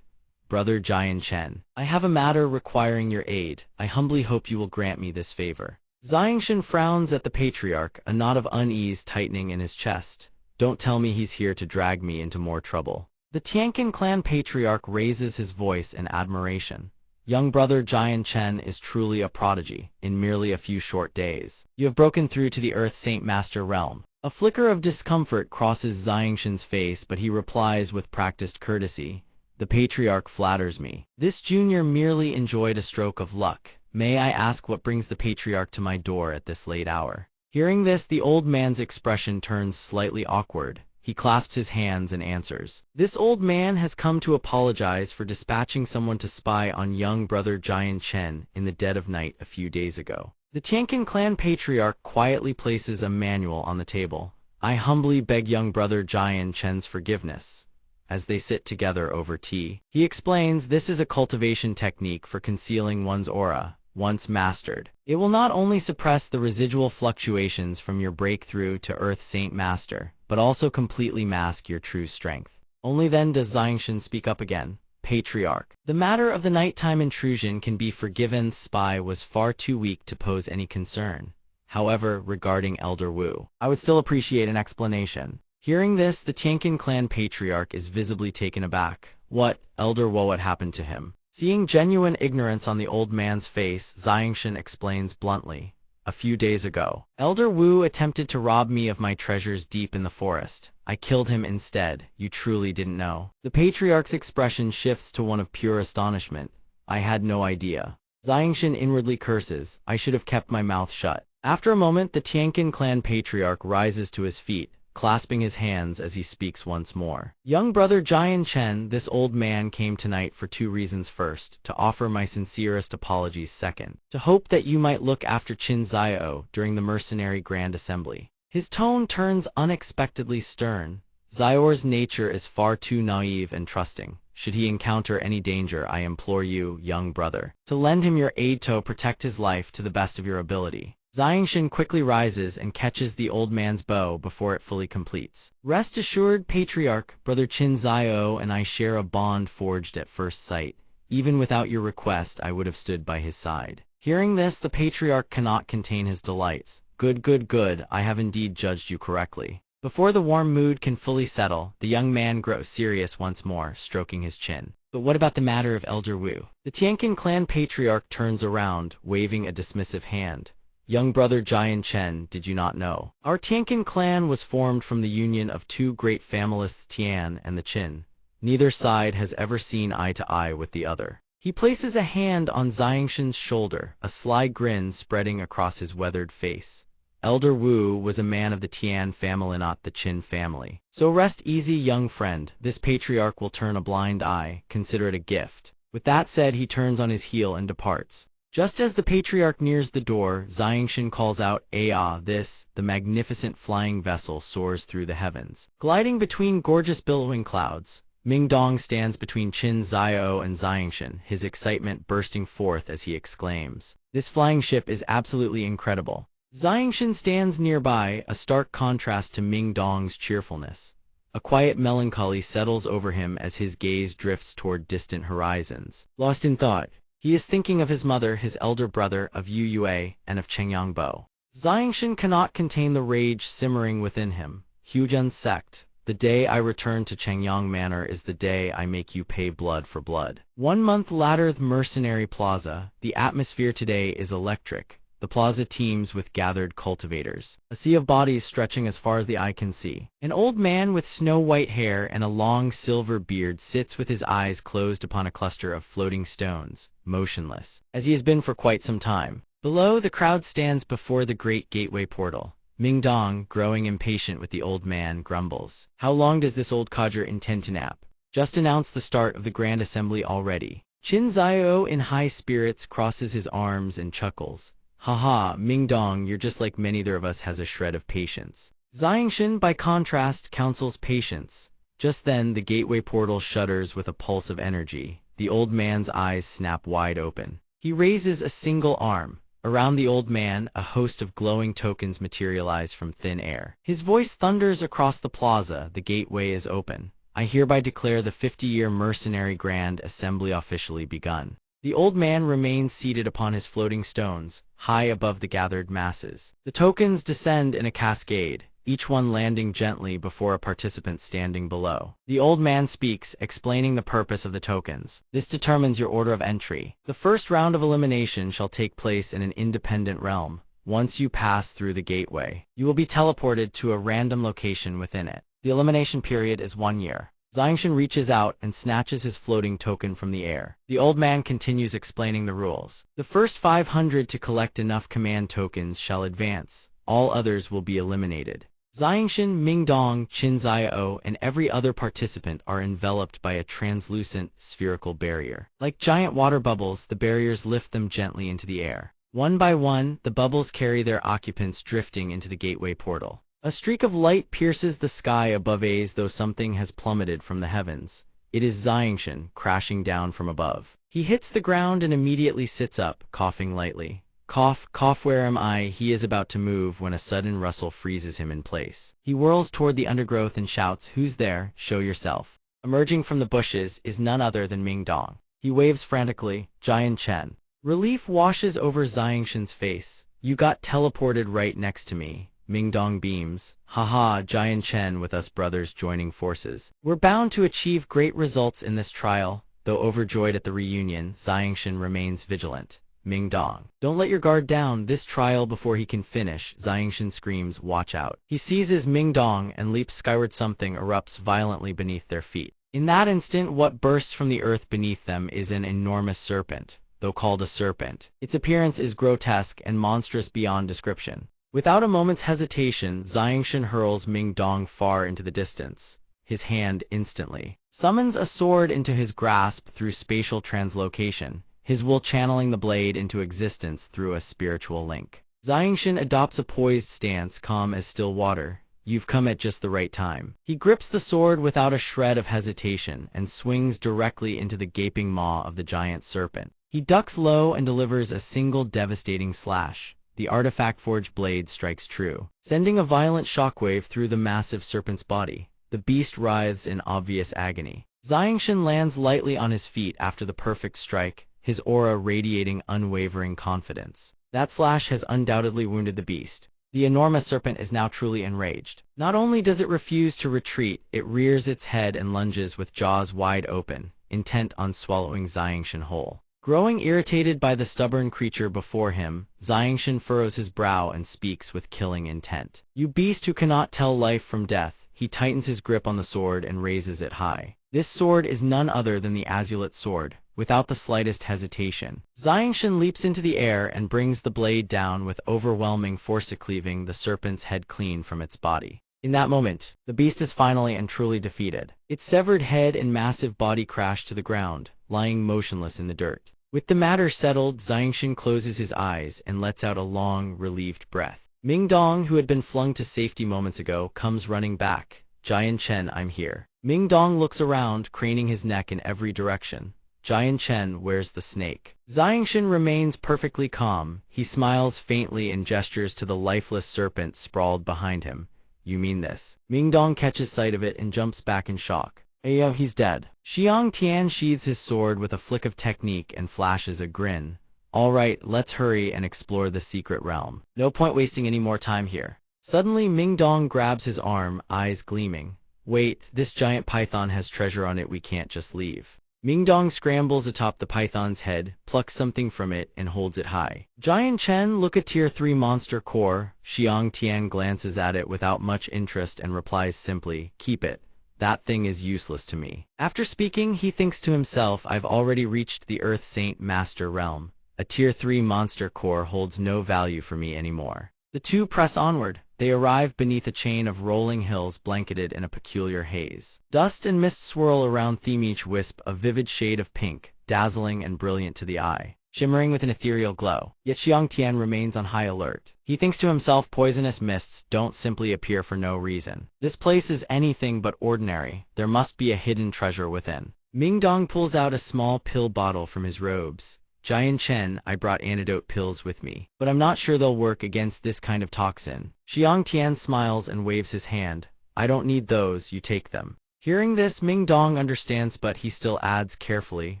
"Brother Jian Chen, I have a matter requiring your aid. I humbly hope you will grant me this favor." Xiangshan frowns at the patriarch, a knot of unease tightening in his chest. "Don't tell me he's here to drag me into more trouble." The Tianqin clan patriarch raises his voice in admiration. "Young brother Jian Chen is truly a prodigy. In merely a few short days, you have broken through to the Earth Saint Master realm." A flicker of discomfort crosses Xiangshan's face, but he replies with practiced courtesy. "The patriarch flatters me. This junior merely enjoyed a stroke of luck. May I ask what brings the patriarch to my door at this late hour?" Hearing this, the old man's expression turns slightly awkward. He clasps his hands and answers. This old man has come to apologize for dispatching someone to spy on young brother Jian Chen in the dead of night a few days ago. The Tianqin clan patriarch quietly places a manual on the table. "I humbly beg young brother Jian Chen's forgiveness." As they sit together over tea, he explains this is a cultivation technique for concealing one's aura. Once mastered, it will not only suppress the residual fluctuations from your breakthrough to Earth Saint Master, but also completely mask your true strength. Only then does Xiangshan speak up again. "Patriarch, the matter of the nighttime intrusion can be forgiven. Spy was far too weak to pose any concern. However, regarding Elder Wu, I would still appreciate an explanation." Hearing this, the Tianqin clan patriarch is visibly taken aback. "What, Elder Wu, what happened to him?" Seeing genuine ignorance on the old man's face, Xiangshan explains bluntly. a few days ago. Elder Wu attempted to rob me of my treasures deep in the forest. I killed him instead. You truly didn't know. The patriarch's expression shifts to one of pure astonishment. I had no idea. Xiangshan inwardly curses. I should have kept my mouth shut. After a moment, the Tianqin clan patriarch rises to his feet, clasping his hands as he speaks once more. Young brother Jian Chen, this old man came tonight for two reasons. First, to offer my sincerest apologies. Second, to hope that you might look after Qin Xiao during the mercenary grand assembly. His tone turns unexpectedly stern. Xiao's nature is far too naive and trusting. Should he encounter any danger, I implore you, young brother, to lend him your aid to protect his life to the best of your ability. Xiangshan quickly rises and catches the old man's bow before it fully completes. Rest assured, Patriarch, Brother Qin Xiao and I share a bond forged at first sight. Even without your request, I would have stood by his side. Hearing this, the Patriarch cannot contain his delights. Good, I have indeed judged you correctly. Before the warm mood can fully settle, the young man grows serious once more, stroking his chin. But what about the matter of Elder Wu? The Tianqin clan Patriarch turns around, waving a dismissive hand. Young brother Jian Chen, did you not know? Our Tianqin clan was formed from the union of two great families, Tian and the Qin. Neither side has ever seen eye to eye with the other. He places a hand on Xiangshan's shoulder, a sly grin spreading across his weathered face. Elder Wu was a man of the Tian family, not the Qin family. So rest easy, young friend. This patriarch will turn a blind eye. Consider it a gift. With that said, he turns on his heel and departs. Just as the patriarch nears the door, Xiangshan calls out, this, the magnificent flying vessel soars through the heavens. Gliding between gorgeous billowing clouds, Mingdong stands between Qin Xiao and Xiangshan, his excitement bursting forth as he exclaims, "This flying ship is absolutely incredible." Xiangshan stands nearby, a stark contrast to Mingdong's cheerfulness. A quiet melancholy settles over him as his gaze drifts toward distant horizons. Lost in thought, he is thinking of his mother, his elder brother, of Yu Yue, and of Chengyangbo. Xiangshan cannot contain the rage simmering within him. Hujun's sect. The day I return to Chengyang Manor is the day I make you pay blood for blood. 1 month later, the Mercenary Plaza. The atmosphere today is electric. The plaza teems with gathered cultivators. A sea of bodies stretching as far as the eye can see. An old man with snow-white hair and a long silver beard sits with his eyes closed upon a cluster of floating stones, motionless, as he has been for quite some time. Below, the crowd stands before the great gateway portal. Mingdong, growing impatient with the old man, grumbles. How long does this old codger intend to nap? Just announced the start of the grand assembly already. Qin Xiao, in high spirits, crosses his arms and chuckles. Haha, Mingdong, you're just like many other of us, has a shred of patience. Xiangshan, by contrast, counsels patience. Just then, the gateway portal shudders with a pulse of energy. The old man's eyes snap wide open. He raises a single arm. Around the old man, a host of glowing tokens materialize from thin air. His voice thunders across the plaza. The gateway is open. I hereby declare the 50-year Mercenary Grand Assembly officially begun. The old man remains seated upon his floating stones, high above the gathered masses. The tokens descend in a cascade, each one landing gently before a participant standing below. The old man speaks, explaining the purpose of the tokens. This determines your order of entry. The first round of elimination shall take place in an independent realm. Once you pass through the gateway, you will be teleported to a random location within it. The elimination period is 1 year. Xiangshan reaches out and snatches his floating token from the air. The old man continues explaining the rules. The first 500 to collect enough command tokens shall advance. All others will be eliminated. Xiangshan, Mingdong, Qin Xiao, and every other participant are enveloped by a translucent, spherical barrier. Like giant water bubbles, the barriers lift them gently into the air. One by one, the bubbles carry their occupants drifting into the gateway portal. A streak of light pierces the sky above as though something has plummeted from the heavens. It is Xiangshan, crashing down from above. He hits the ground and immediately sits up, coughing lightly. Cough, cough, where am I? He is about to move when a sudden rustle freezes him in place. He whirls toward the undergrowth and shouts, "Who's there? Show yourself." Emerging from the bushes is none other than Mingdong. He waves frantically, "Jian Chen." Relief washes over Xiangshan's face. "You got teleported right next to me." Mingdong beams. "Haha, Jian Chen, with us brothers joining forces. We're bound to achieve great results in this trial." Though overjoyed at the reunion, Xiangshan remains vigilant. Ming Dong. Don't let your guard down. This trial before he can finish. Xiangshan screams, watch out. He seizes Ming Dong and leaps skyward. Something erupts violently beneath their feet. In that instant, what bursts from the earth beneath them is an enormous serpent. Though called a serpent, its appearance is grotesque and monstrous beyond description. Without a moment's hesitation, Xiangshan hurls Ming Dong far into the distance. His hand instantly summons a sword into his grasp through spatial translocation, his will channeling the blade into existence through a spiritual link. Xiangshan adopts a poised stance, calm as still water. You've come at just the right time. He grips the sword without a shred of hesitation and swings directly into the gaping maw of the giant serpent. He ducks low and delivers a single devastating slash. The artifact-forged blade strikes true, sending a violent shockwave through the massive serpent's body. The beast writhes in obvious agony. Xiangshan lands lightly on his feet after the perfect strike, his aura radiating unwavering confidence. That slash has undoubtedly wounded the beast. The enormous serpent is now truly enraged. Not only does it refuse to retreat, it rears its head and lunges with jaws wide open, intent on swallowing Xiangshan whole. Growing irritated by the stubborn creature before him, Xiangshan furrows his brow and speaks with killing intent. You beast who cannot tell life from death. He tightens his grip on the sword and raises it high. This sword is none other than the Azulite sword. Without the slightest hesitation, Xiangshan leaps into the air and brings the blade down with overwhelming force, cleaving the serpent's head clean from its body. In that moment, the beast is finally and truly defeated. Its severed head and massive body crash to the ground, lying motionless in the dirt. With the matter settled, Xiangshan closes his eyes and lets out a long, relieved breath. Ming Dong, who had been flung to safety moments ago, comes running back. Jian Chen, I'm here. Ming Dong looks around, craning his neck in every direction. Jian Chen, where's the snake? Xiangshan remains perfectly calm. He smiles faintly and gestures to the lifeless serpent sprawled behind him. You mean this? Ming Dong catches sight of it and jumps back in shock. Ayo, he's dead. Xiang Tian sheathes his sword with a flick of technique and flashes a grin. All right, let's hurry and explore the secret realm. No point wasting any more time here. Suddenly, Ming Dong grabs his arm, eyes gleaming. Wait, this giant python has treasure on it, we can't just leave. Ming Dong scrambles atop the python's head, plucks something from it, and holds it high. Jian Chen, look at Tier 3 monster core. Xiang Tian glances at it without much interest and replies simply, keep it. That thing is useless to me. After speaking, he thinks to himself, I've already reached the Earth Saint Master realm. A Tier 3 monster core holds no value for me anymore. The two press onward. They arrive beneath a chain of rolling hills blanketed in a peculiar haze. Dust and mist swirl around them, each wisp a vivid shade of pink, dazzling and brilliant to the eye, shimmering with an ethereal glow. Yet Xiang Tian remains on high alert. He thinks to himself, poisonous mists don't simply appear for no reason. This place is anything but ordinary. There must be a hidden treasure within. Ming Dong pulls out a small pill bottle from his robes. Jian Chen, I brought antidote pills with me, but I'm not sure they'll work against this kind of toxin. Xiang Tian smiles and waves his hand. I don't need those, you take them. Hearing this, Ming Dong understands, but he still adds carefully,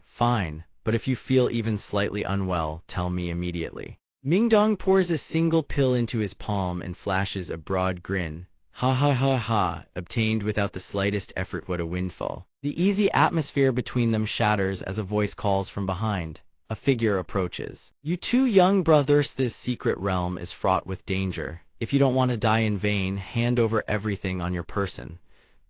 fine, but if you feel even slightly unwell, tell me immediately. Ming Dong pours a single pill into his palm and flashes a broad grin. Ha ha ha ha, obtained without the slightest effort, what a windfall. The easy atmosphere between them shatters as a voice calls from behind. A figure approaches. You two young brothers, this secret realm is fraught with danger. If you don't want to die in vain, hand over everything on your person.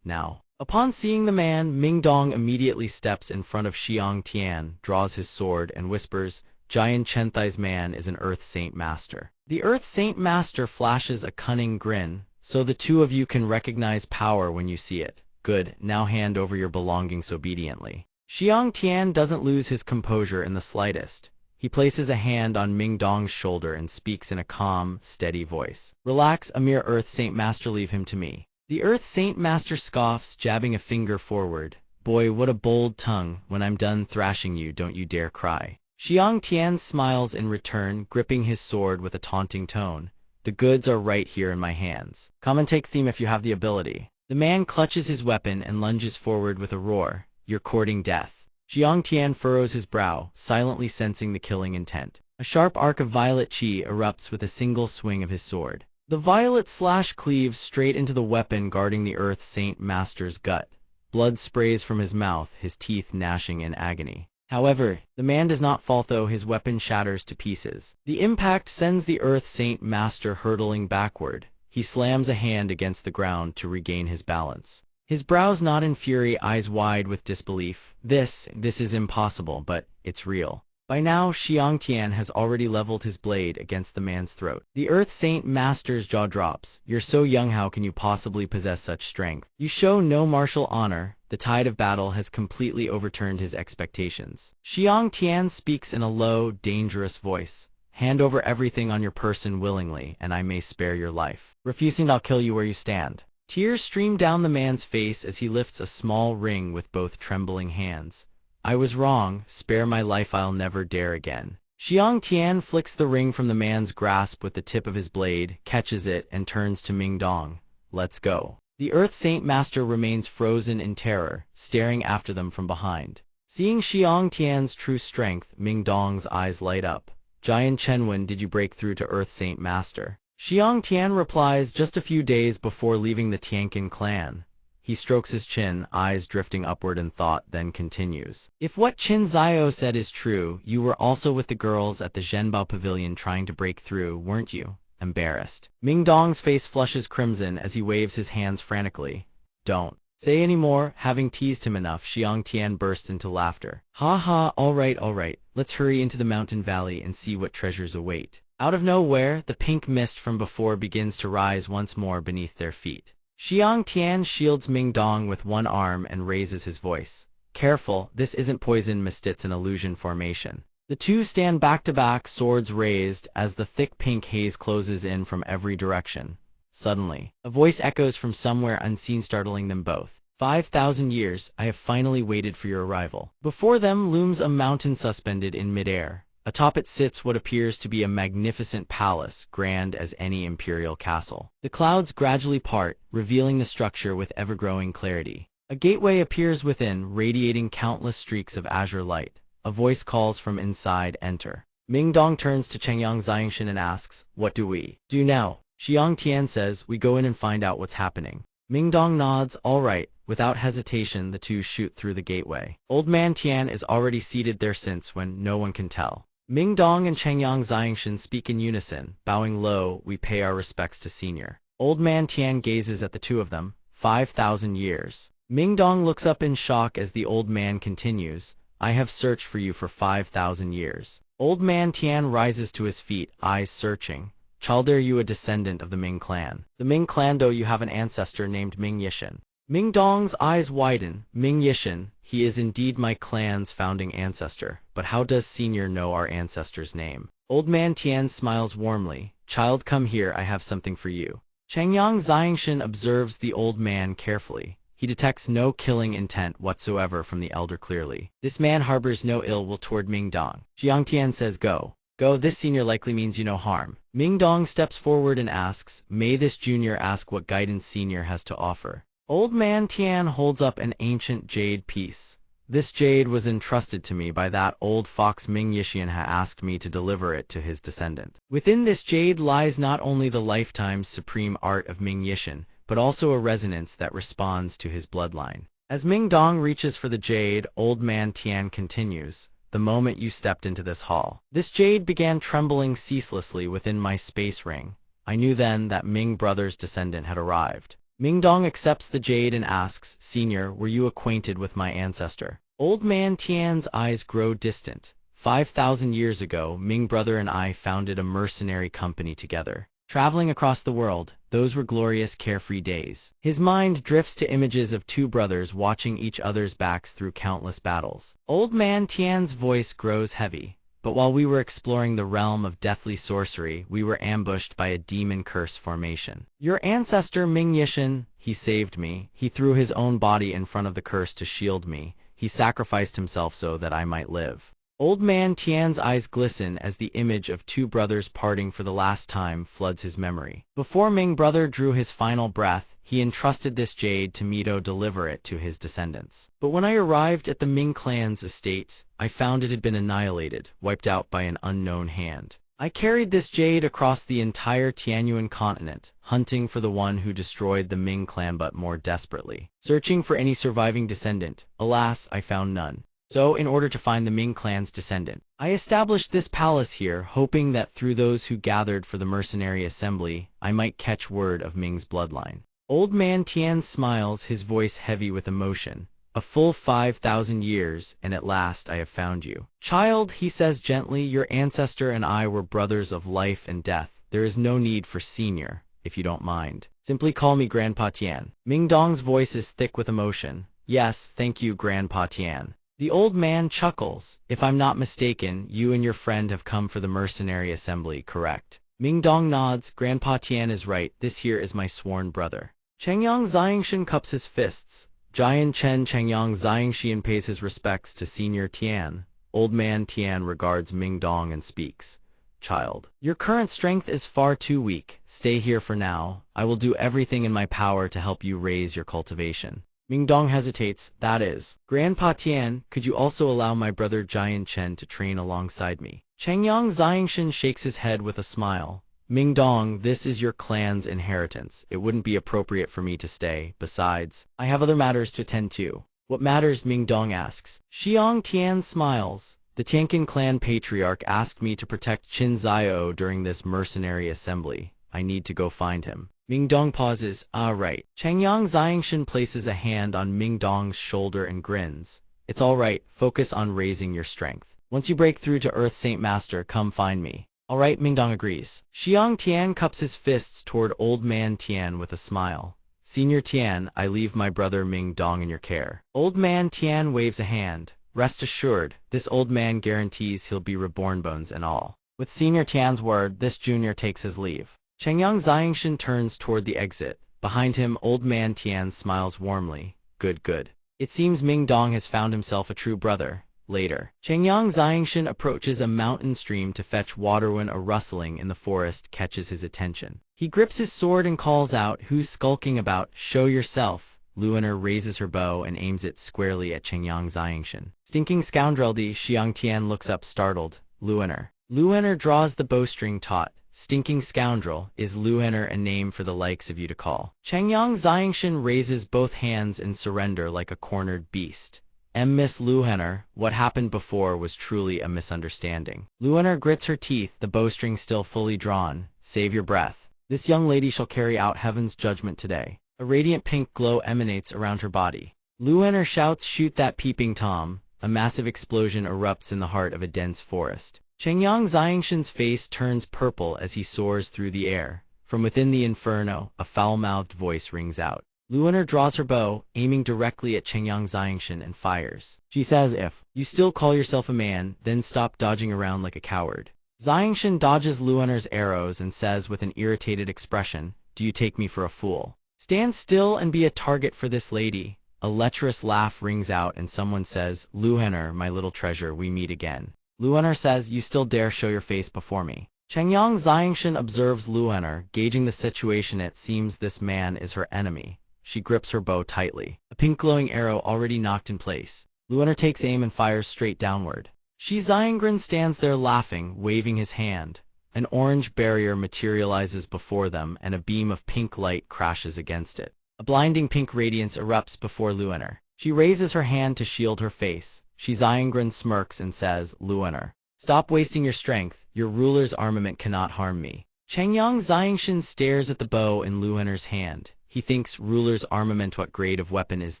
Now. Upon seeing the man, Ming Dong immediately steps in front of Xiang Tian, draws his sword, and whispers, Jian Chenthai's man is an Earth Saint Master. The Earth Saint Master flashes a cunning grin. So the two of you can recognize power when you see it. Good, now hand over your belongings obediently. Xiang Tian doesn't lose his composure in the slightest. He places a hand on Ming Dong's shoulder and speaks in a calm, steady voice. Relax, a mere Earth Saint Master, leave him to me. The Earth Saint Master scoffs, jabbing a finger forward. Boy, what a bold tongue. When I'm done thrashing you, don't you dare cry. Xiang Tian smiles in return, gripping his sword with a taunting tone. The goods are right here in my hands. Come and take them if you have the ability. The man clutches his weapon and lunges forward with a roar. You're courting death. Xiang Tian furrows his brow, silently sensing the killing intent. A sharp arc of violet chi erupts with a single swing of his sword. The violet slash cleaves straight into the weapon guarding the Earth Saint Master's gut. Blood sprays from his mouth, his teeth gnashing in agony. However, the man does not fall though his weapon shatters to pieces. The impact sends the Earth Saint Master hurtling backward. He slams a hand against the ground to regain his balance. His brows knot in fury, eyes wide with disbelief. This is impossible, but it's real. By now, Xiang Tian has already leveled his blade against the man's throat. The Earth Saint Master's jaw drops. You're so young, how can you possibly possess such strength? You show no martial honor. The tide of battle has completely overturned his expectations. Xiang Tian speaks in a low, dangerous voice. Hand over everything on your person willingly, and I may spare your life. Refusing, I'll kill you where you stand. Tears stream down the man's face as he lifts a small ring with both trembling hands. I was wrong, spare my life, I'll never dare again. Xiang Tian flicks the ring from the man's grasp with the tip of his blade, catches it, and turns to Ming Dong. Let's go. The Earth Saint Master remains frozen in terror, staring after them from behind. Seeing Xiang Tian's true strength, Ming Dong's eyes light up. Giant Chen, when did you break through to Earth Saint Master? Xiang Tian replies, just a few days before leaving the Tianqin clan. He strokes his chin, eyes drifting upward in thought, then continues. If what Qin Zhao said is true, you were also with the girls at the Zhenbao Pavilion trying to break through, weren't you? Embarrassed. Ming Dong's face flushes crimson as he waves his hands frantically. Don't say any more. Having teased him enough, Xiang Tian bursts into laughter. Ha ha, all right. Let's hurry into the mountain valley and see what treasures await. Out of nowhere, the pink mist from before begins to rise once more beneath their feet. Xiang Tian shields Ming Dong with one arm and raises his voice. Careful, this isn't poison mist, it's an illusion formation. The two stand back to back, swords raised, as the thick pink haze closes in from every direction. Suddenly, a voice echoes from somewhere unseen, startling them both. 5,000 years, I have finally waited for your arrival. Before them looms a mountain suspended in midair. Atop it sits what appears to be a magnificent palace, grand as any imperial castle. The clouds gradually part, revealing the structure with ever-growing clarity. A gateway appears within, radiating countless streaks of azure light. A voice calls from inside, enter. Ming Dong turns to Chengyang Xiangshan and asks, what do we do now? Xiang Tian says, we go in and find out what's happening. Ming Dong nods, all right. Without hesitation, the two shoot through the gateway. Old Man Tian is already seated there since when no one can tell. Ming Dong and Chengyang Xiangshan speak in unison, bowing low, we pay our respects to senior. Old Man Tian gazes at the two of them. 5,000 years. Ming Dong looks up in shock as the old man continues, I have searched for you for 5,000 years. Old Man Tian rises to his feet, eyes searching. Child, are you a descendant of the Ming clan? The Ming clan, though you have an ancestor named Ming Yishan. Ming Dong's eyes widen. Ming Yishan, he is indeed my clan's founding ancestor, but how does senior know our ancestor's name? Old Man Tian smiles warmly. Child, come here, I have something for you. Chengyang Xiangshan observes the old man carefully. He detects no killing intent whatsoever from the elder clearly. This man harbors no ill will toward Ming Dong. Xiang Tian says, go. Go, this senior likely means you no harm. Ming Dong steps forward and asks, may this junior ask what guidance senior has to offer? Old Man Tian holds up an ancient jade piece. This jade was entrusted to me by that old fox Ming Yishan ha asked me to deliver it to his descendant. Within this jade lies not only the lifetime's supreme art of Ming Yishan, but also a resonance that responds to his bloodline. As Ming Dong reaches for the jade, Old Man Tian continues, the moment you stepped into this hall, this jade began trembling ceaselessly within my space ring. I knew then that Ming brother's descendant had arrived. Ming Dong accepts the jade and asks, senior, were you acquainted with my ancestor? Old Man Tian's eyes grow distant. 5,000 years ago, Ming brother and I founded a mercenary company together. Traveling across the world, those were glorious carefree days. His mind drifts to images of two brothers watching each other's backs through countless battles. Old Man Tian's voice grows heavy. But while we were exploring the realm of deathly sorcery, we were ambushed by a demon curse formation. Your ancestor Ming Yishan, he saved me. He threw his own body in front of the curse to shield me. He sacrificed himself so that I might live. Old Man Tian's eyes glisten as the image of two brothers parting for the last time floods his memory. Before Ming brother drew his final breath, he entrusted this jade to me to deliver it to his descendants. But when I arrived at the Ming clan's estates, I found it had been annihilated, wiped out by an unknown hand. I carried this jade across the entire Tianyuan continent, hunting for the one who destroyed the Ming clan but more desperately. Searching for any surviving descendant, alas, I found none. So, in order to find the Ming clan's descendant, I established this palace here, hoping that through those who gathered for the mercenary assembly, I might catch word of Ming's bloodline. Old man Tian smiles, his voice heavy with emotion. A full 5,000 years, and at last I have found you. Child, he says gently, your ancestor and I were brothers of life and death. There is no need for senior, if you don't mind. Simply call me Grandpa Tian. Ming Dong's voice is thick with emotion. Yes, thank you, Grandpa Tian. The old man chuckles. If I'm not mistaken, you and your friend have come for the mercenary assembly, correct? Ming Dong nods. Grandpa Tian is right. This here is my sworn brother. Chengyang Xiangshan cups his fists. Jian Chen Chengyang Xiangshan pays his respects to Senior Tian. Old man Tian regards Ming Dong and speaks. Child, your current strength is far too weak. Stay here for now. I will do everything in my power to help you raise your cultivation. Ming Dong hesitates. That is, Grandpa Tian, could you also allow my brother Jian Chen to train alongside me? Chengyang Xiangshan shakes his head with a smile. Ming Dong, this is your clan's inheritance. It wouldn't be appropriate for me to stay. Besides, I have other matters to attend to. What matters? Ming Dong asks. Xiang Tian smiles. The Tianqin clan patriarch asked me to protect Qin Xiao during this mercenary assembly. I need to go find him. Ming Dong pauses. Ah, right. Chengyang Xiangshan places a hand on Ming Dong's shoulder and grins. It's all right. Focus on raising your strength. Once you break through to Earth Saint Master, come find me. All right, Ming Dong agrees. Xiang Tian cups his fists toward Old Man Tian with a smile. Senior Tian, I leave my brother Ming Dong in your care. Old Man Tian waves a hand. Rest assured, this old man guarantees he'll be reborn, bones and all. With Senior Tian's word, this junior takes his leave. Chengyang Xiangshan turns toward the exit. Behind him, Old Man Tian smiles warmly. Good, good. It seems Ming Dong has found himself a true brother. Later, Chengyang Xiangshan approaches a mountain stream to fetch water when a rustling in the forest catches his attention. He grips his sword and calls out, "Who's skulking about? Show yourself." Luoner raises her bow and aims it squarely at Chengyang Xiangshan. Stinking scoundrel! Xiang Tian looks up startled. Luoner. Luoner draws the bowstring taut. Stinking scoundrel, is Luoner a name for the likes of you to call? Chengyang Xiangshan raises both hands in surrender like a cornered beast. Miss Luoner, what happened before was truly a misunderstanding. Luoner grits her teeth, the bowstring still fully drawn. Save your breath. This young lady shall carry out heaven's judgment today. A radiant pink glow emanates around her body. Luoner shouts, "Shoot that peeping Tom." A massive explosion erupts in the heart of a dense forest. Chengyang Xiangshan's face turns purple as he soars through the air. From within the inferno, a foul-mouthed voice rings out. Luoner draws her bow, aiming directly at Chengyang Xiangshan and fires. She says, "If you still call yourself a man, then stop dodging around like a coward." Xiangshan dodges Luoner's arrows and says with an irritated expression, "Do you take me for a fool? Stand still and be a target for this lady." A lecherous laugh rings out and someone says, "Luoner, my little treasure, we meet again." Luoner says, "You still dare show your face before me?" Chengyang Xiangshan observes Luoner, gauging the situation. It seems this man is her enemy. She grips her bow tightly. A pink glowing arrow already knocked in place. Luoner takes aim and fires straight downward. Shi Xiangren stands there laughing, waving his hand. An orange barrier materializes before them and a beam of pink light crashes against it. A blinding pink radiance erupts before Luoner. She raises her hand to shield her face. Shi Xiangren smirks and says, "Luoner, stop wasting your strength. Your ruler's armament cannot harm me." Chengyang Xiangshan stares at the bow in Luoner's hand. He thinks, ruler's armament, what grade of weapon is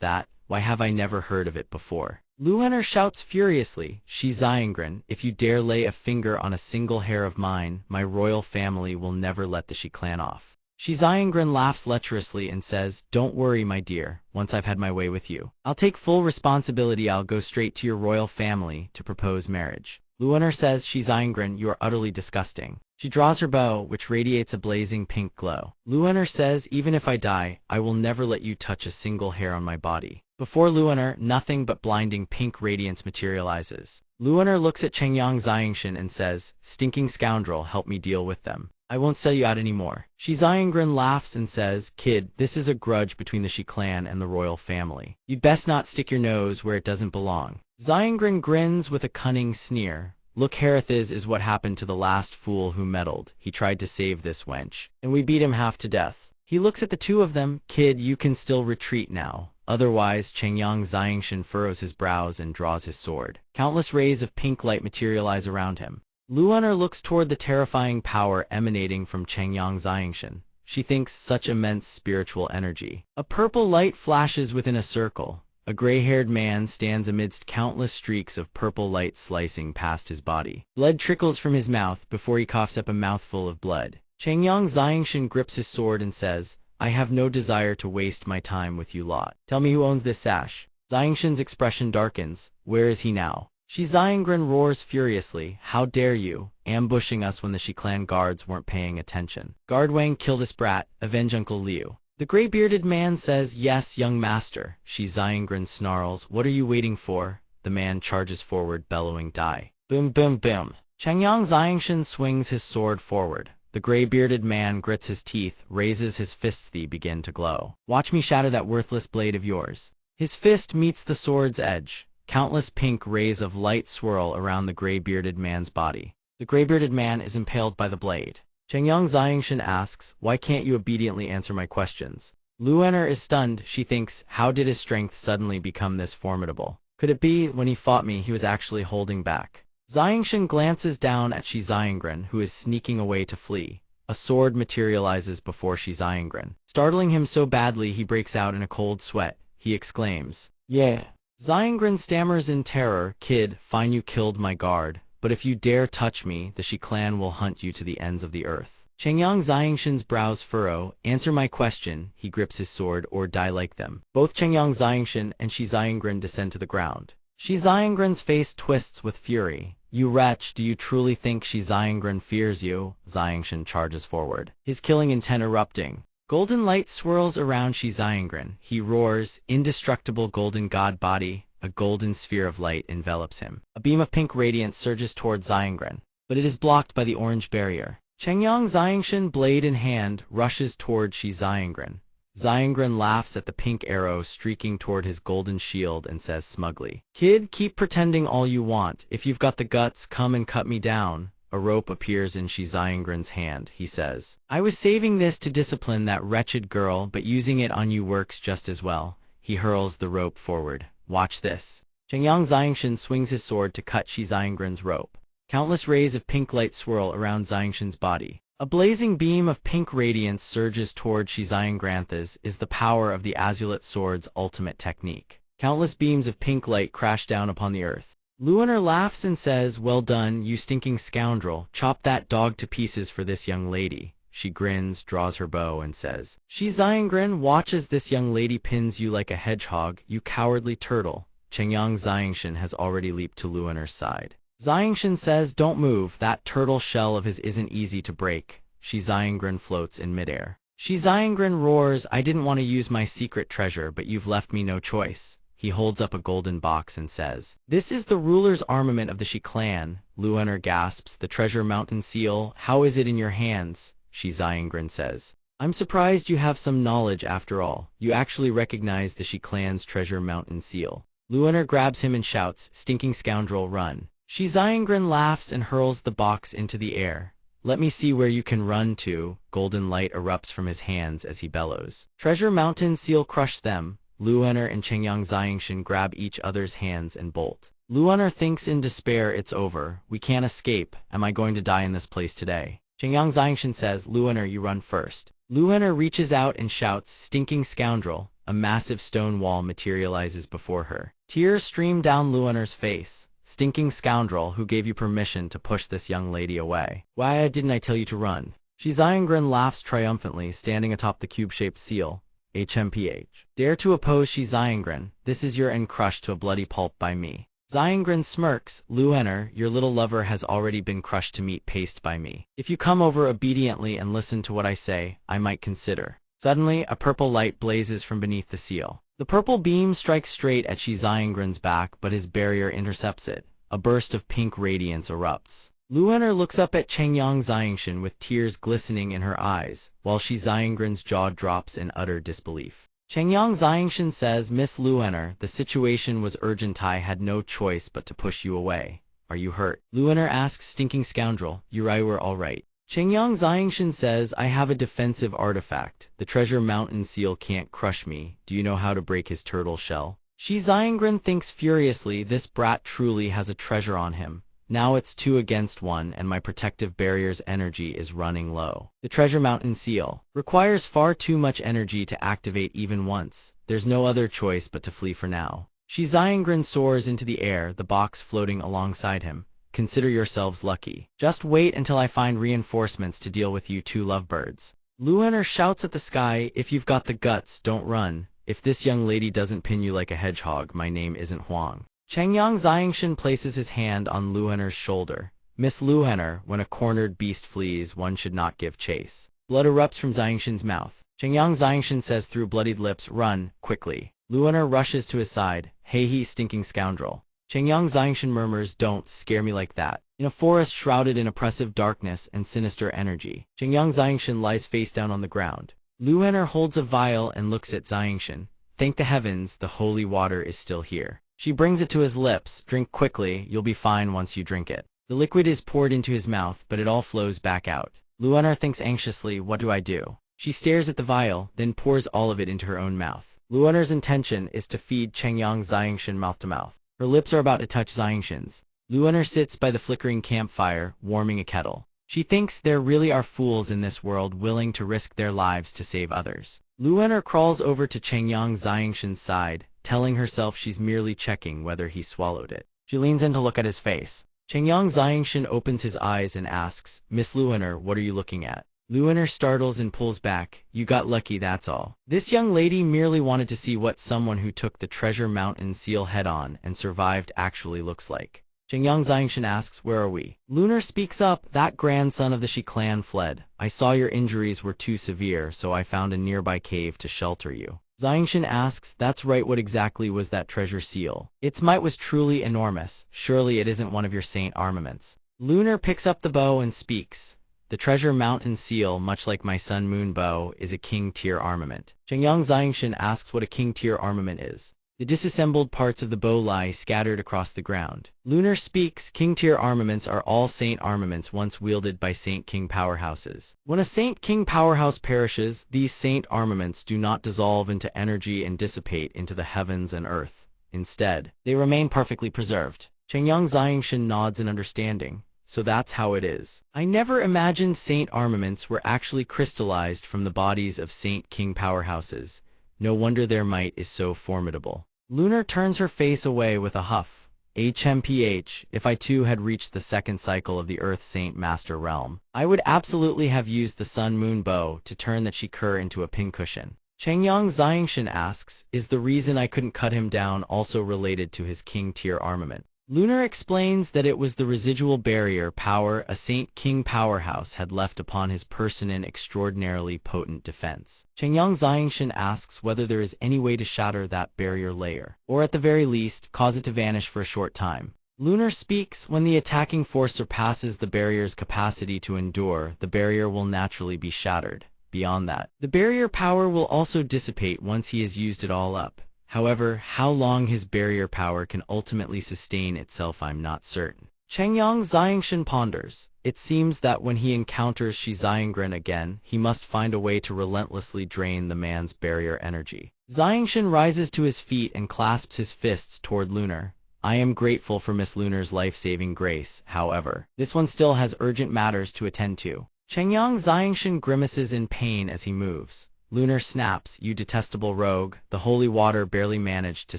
that? Why have I never heard of it before? Luoner shouts furiously, "Shi Xiangren, if you dare lay a finger on a single hair of mine, my royal family will never let the Shi clan off." Shi Xiangren laughs lecherously and says, "Don't worry, my dear, once I've had my way with you, I'll take full responsibility. I'll go straight to your royal family to propose marriage." Luoner says, "Shi Xiangren, you are utterly disgusting." She draws her bow, which radiates a blazing pink glow. Luoner says, "Even if I die, I will never let you touch a single hair on my body." Before Luoner, nothing but blinding pink radiance materializes. Luoner looks at Chengyang Xiangshan and says, "Stinking scoundrel, help me deal with them. I won't sell you out anymore." Shi Xiangren laughs and says, "Kid, this is a grudge between the Shi clan and the royal family. You'd best not stick your nose where it doesn't belong." Xiangren grins with a cunning sneer. "Look, Harith is what happened to the last fool who meddled. He tried to save this wench, and we beat him half to death." He looks at the two of them. "Kid, you can still retreat now. Otherwise, Chengyang Xiangshan furrows his brows and draws his sword. Countless rays of pink light materialize around him. Luoner looks toward the terrifying power emanating from Chengyang Xiangshan. She thinks such immense spiritual energy. A purple light flashes within a circle. A gray-haired man stands amidst countless streaks of purple light slicing past his body. Blood trickles from his mouth before he coughs up a mouthful of blood. Chengyang Xiangshan grips his sword and says, "I have no desire to waste my time with you lot. Tell me who owns this sash." Xiangshan's expression darkens. Where is he now? Shi Xiangren roars furiously. "How dare you, ambushing us when the Shi clan guards weren't paying attention. Guard Wang, kill this brat, avenge Uncle Liu." The gray-bearded man says, "Yes, young master." Shi Xiangren snarls, "What are you waiting for?" The man charges forward, bellowing, "Die." Boom, boom, boom. Chengyang Xiangshan swings his sword forward. The gray-bearded man grits his teeth, raises his fists. They begin to glow. "Watch me shatter that worthless blade of yours." His fist meets the sword's edge. Countless pink rays of light swirl around the gray-bearded man's body. The gray-bearded man is impaled by the blade. Chengyang Xiangshan asks, "Why can't you obediently answer my questions?" Luoner is stunned. She thinks, how did his strength suddenly become this formidable? Could it be, when he fought me, he was actually holding back? Xiangshan glances down at Shi Xiangren, who is sneaking away to flee. A sword materializes before Shi Xiangren. Startling him so badly he breaks out in a cold sweat. He exclaims, "Yeah." Xiangren stammers in terror, "Kid, fine, you killed my guard. But if you dare touch me, the Shi clan will hunt you to the ends of the earth." Chengyang Xiangshan's brows furrow. "Answer my question." He grips his sword, "or die like them." Both Chengyang Xiangshan and Shi Xiangren descend to the ground. Shi Xiangren's face twists with fury. "You wretch, do you truly think Shi Xiangren fears you?" Xiangshan charges forward, his killing intent erupting. Golden light swirls around Shi Xiangren. He roars, "Indestructible golden god body." A golden sphere of light envelops him. A beam of pink radiance surges toward Xiangren, but it is blocked by the orange barrier. Chengyang Xiangshan, blade in hand, rushes toward Shi Xiangren. Xiangren laughs at the pink arrow streaking toward his golden shield and says smugly, "Kid, keep pretending all you want. If you've got the guts, come and cut me down." A rope appears in Shi Xiangren's hand. He says, "I was saving this to discipline that wretched girl, but using it on you works just as well." He hurls the rope forward. "Watch this." Chengyang Xiangshan swings his sword to cut Shi Xiangren's rope. Countless rays of pink light swirl around Xiangshan's body. A blazing beam of pink radiance surges toward Shi Xiangren. This is the power of the Azulite sword's ultimate technique. Countless beams of pink light crash down upon the earth. Luoner laughs and says, "Well done, you stinking scoundrel. Chop that dog to pieces for this young lady." She grins, draws her bow, and says, "Shi Xiangren, watch as this young lady pins you like a hedgehog, you cowardly turtle." Chengyang Xiangshan has already leaped to Luoner's side. Xiangshan says, "Don't move, that turtle shell of his isn't easy to break." Shi Xiangren floats in midair. Shi Xiangren roars, "I didn't want to use my secret treasure, but you've left me no choice." He holds up a golden box and says, "This is the ruler's armament of the Shi clan." Luoner gasps, "The treasure mountain seal, how is it in your hands?" Shi Xiangren says, "I'm surprised you have some knowledge after all. You actually recognize the Shi clan's treasure mountain seal." Luoner grabs him and shouts, "Stinking scoundrel, run." Shi Xiangren laughs and hurls the box into the air. "Let me see where you can run to." Golden light erupts from his hands as he bellows. Treasure mountain seal, crush them. Luoner and Chengyang Xiangshan grab each other's hands and bolt. Luoner thinks in despair, "It's over. We can't escape. Am I going to die in this place today?" Chengyang Xiangshan says, "Luoner, you run first." Luoner reaches out and shouts, "Stinking scoundrel." A massive stone wall materializes before her. Tears stream down Luoner's face. "Stinking scoundrel, who gave you permission to push this young lady away? Why didn't I tell you to run?" Shi Xiangren laughs triumphantly, standing atop the cube-shaped seal. HMPH. "Dare to oppose Shi Xiangren? This is your end, crushed to a bloody pulp by me." Xiangren smirks, "Luoner, your little lover has already been crushed to meat paste by me. If you come over obediently and listen to what I say, I might consider." Suddenly, a purple light blazes from beneath the seal. The purple beam strikes straight at Shi Xiangren's back, but his barrier intercepts it. A burst of pink radiance erupts. Luoner looks up at Chengyang Xiangshan with tears glistening in her eyes, while Shi Xiangren's jaw drops in utter disbelief. Chengyang Xiangshan says, "Miss Luoner, the situation was urgent. I had no choice but to push you away. Are you hurt?" Luoner asks, "Stinking scoundrel, you were all right." Chengyang Xiangshan says, I have a defensive artifact. The treasure mountain seal can't crush me. Do you know how to break his turtle shell? Shi Xiangren thinks furiously, this brat truly has a treasure on him. Now it's 2 against 1 and my protective barrier's energy is running low. The treasure mountain seal requires far too much energy to activate even once. There's no other choice but to flee for now. Shi Xiangren soars into the air, the box floating alongside him. Consider yourselves lucky. Just wait until I find reinforcements to deal with you 2 lovebirds. Luener shouts at the sky, if you've got the guts, don't run. If this young lady doesn't pin you like a hedgehog, my name isn't Huang. Chengyang Xiangshan places his hand on Luener's shoulder. Miss Luener, when a cornered beast flees, one should not give chase. Blood erupts from Xiangshan's mouth. Chengyang Xiangshan says through bloodied lips, run, quickly. Luener rushes to his side. Hey he stinking scoundrel. Chengyang Xiangshan murmurs, don't scare me like that. In a forest shrouded in oppressive darkness and sinister energy, Chengyang Xiangshan lies face down on the ground. Luener holds a vial and looks at Xiangshan. Thank the heavens, the holy water is still here. She brings it to his lips. Drink quickly, you'll be fine once you drink it. The liquid is poured into his mouth, but it all flows back out. Luener thinks anxiously, what do I do? She stares at the vial, then pours all of it into her own mouth. Luener's intention is to feed Chengyang Xiangshan mouth to mouth. Her lips are about to touch Xiangshan's. Luener sits by the flickering campfire, warming a kettle. She thinks there really are fools in this world willing to risk their lives to save others. Luener crawls over to Chengyang Xiangshan's side, telling herself she's merely checking whether he swallowed it. She leans in to look at his face. Chengyang Xiangshan opens his eyes and asks, Miss Luener, what are you looking at? Luener startles and pulls back. You got lucky, that's all. This young lady merely wanted to see what someone who took the treasure mountain seal head-on and survived actually looks like. Chengyang Xiangshan asks, where are we? Luener speaks up, that grandson of the Shi clan fled. I saw your injuries were too severe, so I found a nearby cave to shelter you. Xiangshan asks, that's right, what exactly was that treasure seal? Its might was truly enormous. Surely it isn't one of your saint armaments. Luener picks up the bow and speaks. The treasure mountain seal, much like my sun moon bow, is a king-tier armament. Chengyang Xiangshan asks what a king-tier armament is. The disassembled parts of the bow lie scattered across the ground. Luener speaks, king-tier armaments are all saint armaments once wielded by saint king powerhouses. When a saint king powerhouse perishes, these saint armaments do not dissolve into energy and dissipate into the heavens and earth. Instead, they remain perfectly preserved. Chengyang Xiangshan nods in understanding. So that's how it is. I never imagined saint armaments were actually crystallized from the bodies of saint king powerhouses. No wonder their might is so formidable. Luener turns her face away with a huff. HMPH, if I too had reached the second cycle of the Earth Saint Master Realm, I would absolutely have used the Sun Moon Bow to turn that Shikur into a pincushion. Chengyang Xiangshan asks, is the reason I couldn't cut him down also related to his king-tier armament? Luener explains that it was the residual barrier power a Saint King powerhouse had left upon his person in extraordinarily potent defense. Chengyang Xiangshan asks whether there is any way to shatter that barrier layer, or at the very least, cause it to vanish for a short time. Luener speaks, when the attacking force surpasses the barrier's capacity to endure, the barrier will naturally be shattered. Beyond that, the barrier power will also dissipate once he has used it all up. However, how long his barrier power can ultimately sustain itself I'm not certain. Chengyang Xiangshan ponders. It seems that when he encounters Shi Xiangren again, he must find a way to relentlessly drain the man's barrier energy. Xiangshan rises to his feet and clasps his fists toward Luener. I am grateful for Miss Luener's life-saving grace, however. This one still has urgent matters to attend to. Chengyang Xiangshan grimaces in pain as he moves. Luener snaps, you detestable rogue, the holy water barely managed to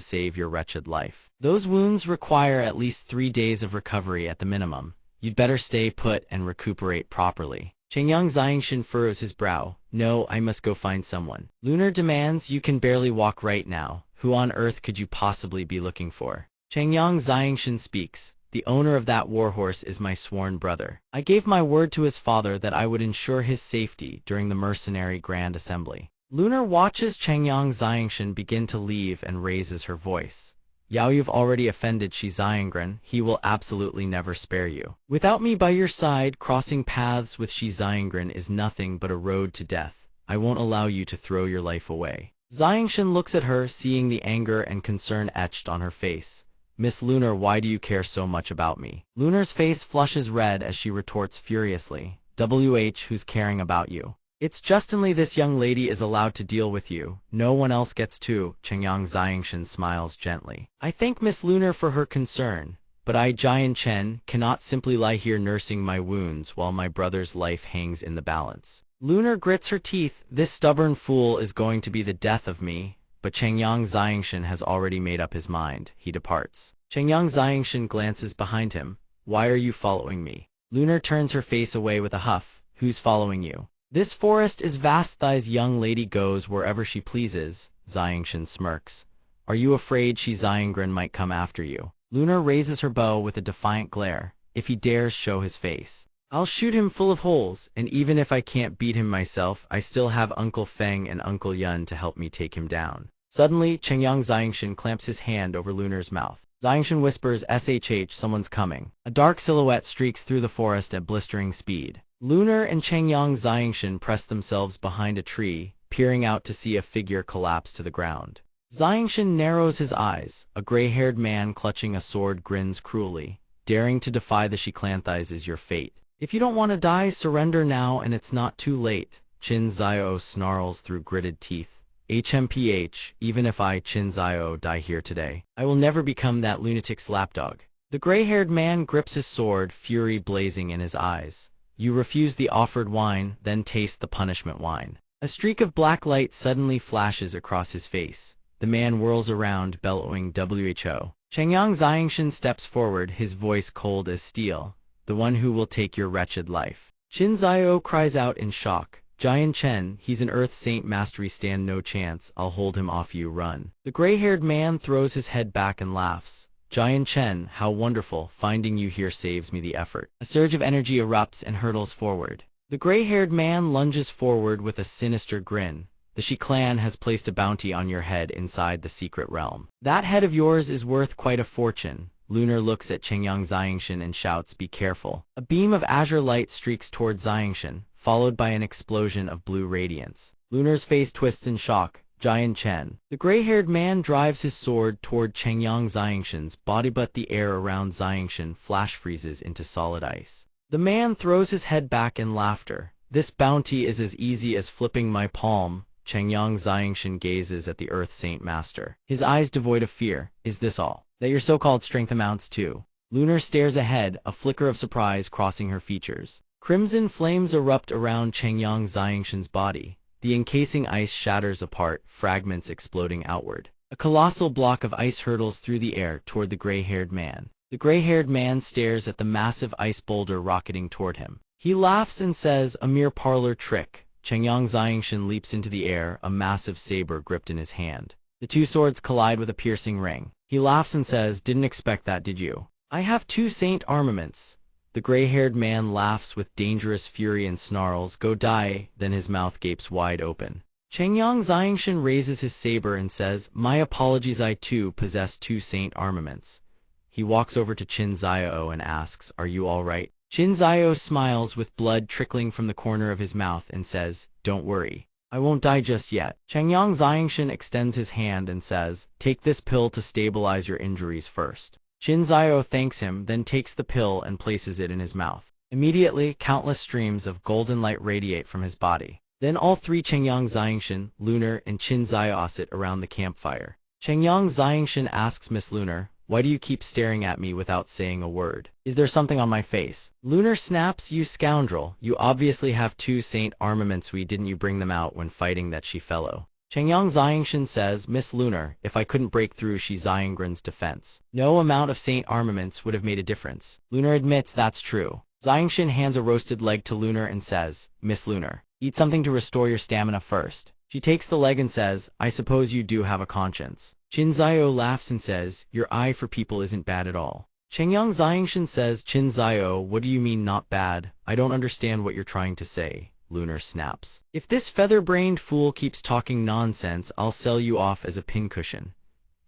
save your wretched life. Those wounds require at least 3 days of recovery at the minimum. You'd better stay put and recuperate properly. Chengyang Xiangshan furrows his brow. No, I must go find someone. Luener demands, you can barely walk right now. Who on earth could you possibly be looking for? Chengyang Xiangshan speaks. The owner of that warhorse is my sworn brother. I gave my word to his father that I would ensure his safety during the mercenary Grand Assembly. Luener watches Chengyang Xiangshan begin to leave and raises her voice. Yao, you've already offended Shi Xiangren. He will absolutely never spare you. Without me by your side, crossing paths with Shi Xiangren is nothing but a road to death. I won't allow you to throw your life away. Xiangshan looks at her, seeing the anger and concern etched on her face. Miss Luener, why do you care so much about me? Luener's face flushes red as she retorts furiously. who's caring about you. It's just only this young lady is allowed to deal with you. No one else gets to. Chengyang Xiangshan smiles gently. I thank Miss Lunar for her concern, but I, Jian Chen, cannot simply lie here nursing my wounds while my brother's life hangs in the balance. Lunar grits her teeth. This stubborn fool is going to be the death of me, but Chengyang Xiangshan has already made up his mind. He departs. Chengyang Xiangshan glances behind him. Why are you following me? Lunar turns her face away with a huff. Who's following you? This forest is vast. Thy's young lady goes wherever she pleases. Xiangshan smirks. Are you afraid she Xiangren might come after you? Lunar raises her bow with a defiant glare. If he dares show his face, I'll shoot him full of holes, and even if I can't beat him myself, I still have Uncle Feng and Uncle Yun to help me take him down. Suddenly, Chengyang Xiangshan clamps his hand over Lunar's mouth. Xiangshan whispers, SHH, someone's coming. A dark silhouette streaks through the forest at blistering speed. Lunar and Chengyang Xiangshan press themselves behind a tree, peering out to see a figure collapse to the ground. Xiangshan narrows his eyes. A gray-haired man clutching a sword grins cruelly. Daring to defy the Shiclanthize is your fate. If you don't want to die, surrender now and it's not too late. Qin Zio snarls through gritted teeth. HMPH, even if I, Qin Zio, die here today, I will never become that lunatic's lapdog. The gray-haired man grips his sword, fury blazing in his eyes. You refuse the offered wine, then taste the punishment wine. A streak of black light suddenly flashes across his face. The man whirls around, bellowing WHO. Chengyang Xiangshan steps forward, his voice cold as steel. The one who will take your wretched life. Qin Zio cries out in shock. Jian Chen, he's an Earth Saint mastery, stand no chance, I'll hold him off you, run. The gray-haired man throws his head back and laughs. Jian Chen, how wonderful, finding you here saves me the effort. A surge of energy erupts and hurtles forward. The gray-haired man lunges forward with a sinister grin. The Shi clan has placed a bounty on your head inside the secret realm. That head of yours is worth quite a fortune. Lunar looks at Chengyang Xiangshan and shouts, be careful. A beam of azure light streaks toward Xiangshan, followed by an explosion of blue radiance. Lunar's face twists in shock. Jian Chen. The gray-haired man drives his sword toward Chengyang Xiangshan's body, but the air around Xiangshan flash freezes into solid ice. The man throws his head back in laughter. This bounty is as easy as flipping my palm. Chengyang Xiangshan gazes at the Earth Saint Master, his eyes devoid of fear. Is this all that your so-called strength amounts to? Lunar stares ahead, a flicker of surprise crossing her features. Crimson flames erupt around Chengyang Xiangshan's body. The encasing ice shatters apart, fragments exploding outward. A colossal block of ice hurtles through the air toward the gray-haired man. The gray-haired man stares at the massive ice boulder rocketing toward him. He laughs and says, a mere parlor trick. Chengyang Xiangshan leaps into the air, a massive saber gripped in his hand. The two swords collide with a piercing ring. He laughs and says, didn't expect that, did you? I have 2 saint armaments. The gray-haired man laughs with dangerous fury and snarls, go die, then his mouth gapes wide open. Chengyang Xiangshan raises his saber and says, my apologies, I too possess 2 saint armaments. He walks over to Qin Zio and asks, are you all right? Qin Zio smiles with blood trickling from the corner of his mouth and says, don't worry. I won't die just yet. Chengyang Xiangshan extends his hand and says, take this pill to stabilize your injuries first. Qin Zio thanks him, then takes the pill and places it in his mouth. Immediately, countless streams of golden light radiate from his body. Then all 3 Chengyang Xiangshan, Lunar, and Qin Zio sit around the campfire. Chengyang Xiangshan asks Miss Lunar, why do you keep staring at me without saying a word? Is there something on my face? Lunar snaps, you scoundrel, you obviously have 2 saint armaments, didn't you bring them out when fighting that she fellow? Chengyang Xiangshan says, Miss Lunar, if I couldn't break through Shi Xiangren's defense, no amount of saint armaments would have made a difference. Lunar admits that's true. Xiangshan hands a roasted leg to Lunar and says, Miss Lunar, eat something to restore your stamina first. She takes the leg and says, I suppose you do have a conscience. Qin Zio laughs and says, your eye for people isn't bad at all. Chengyang Xiangshan says, Qin Zio, what do you mean not bad? I don't understand what you're trying to say. Lunar snaps. If this feather-brained fool keeps talking nonsense, I'll sell you off as a pincushion.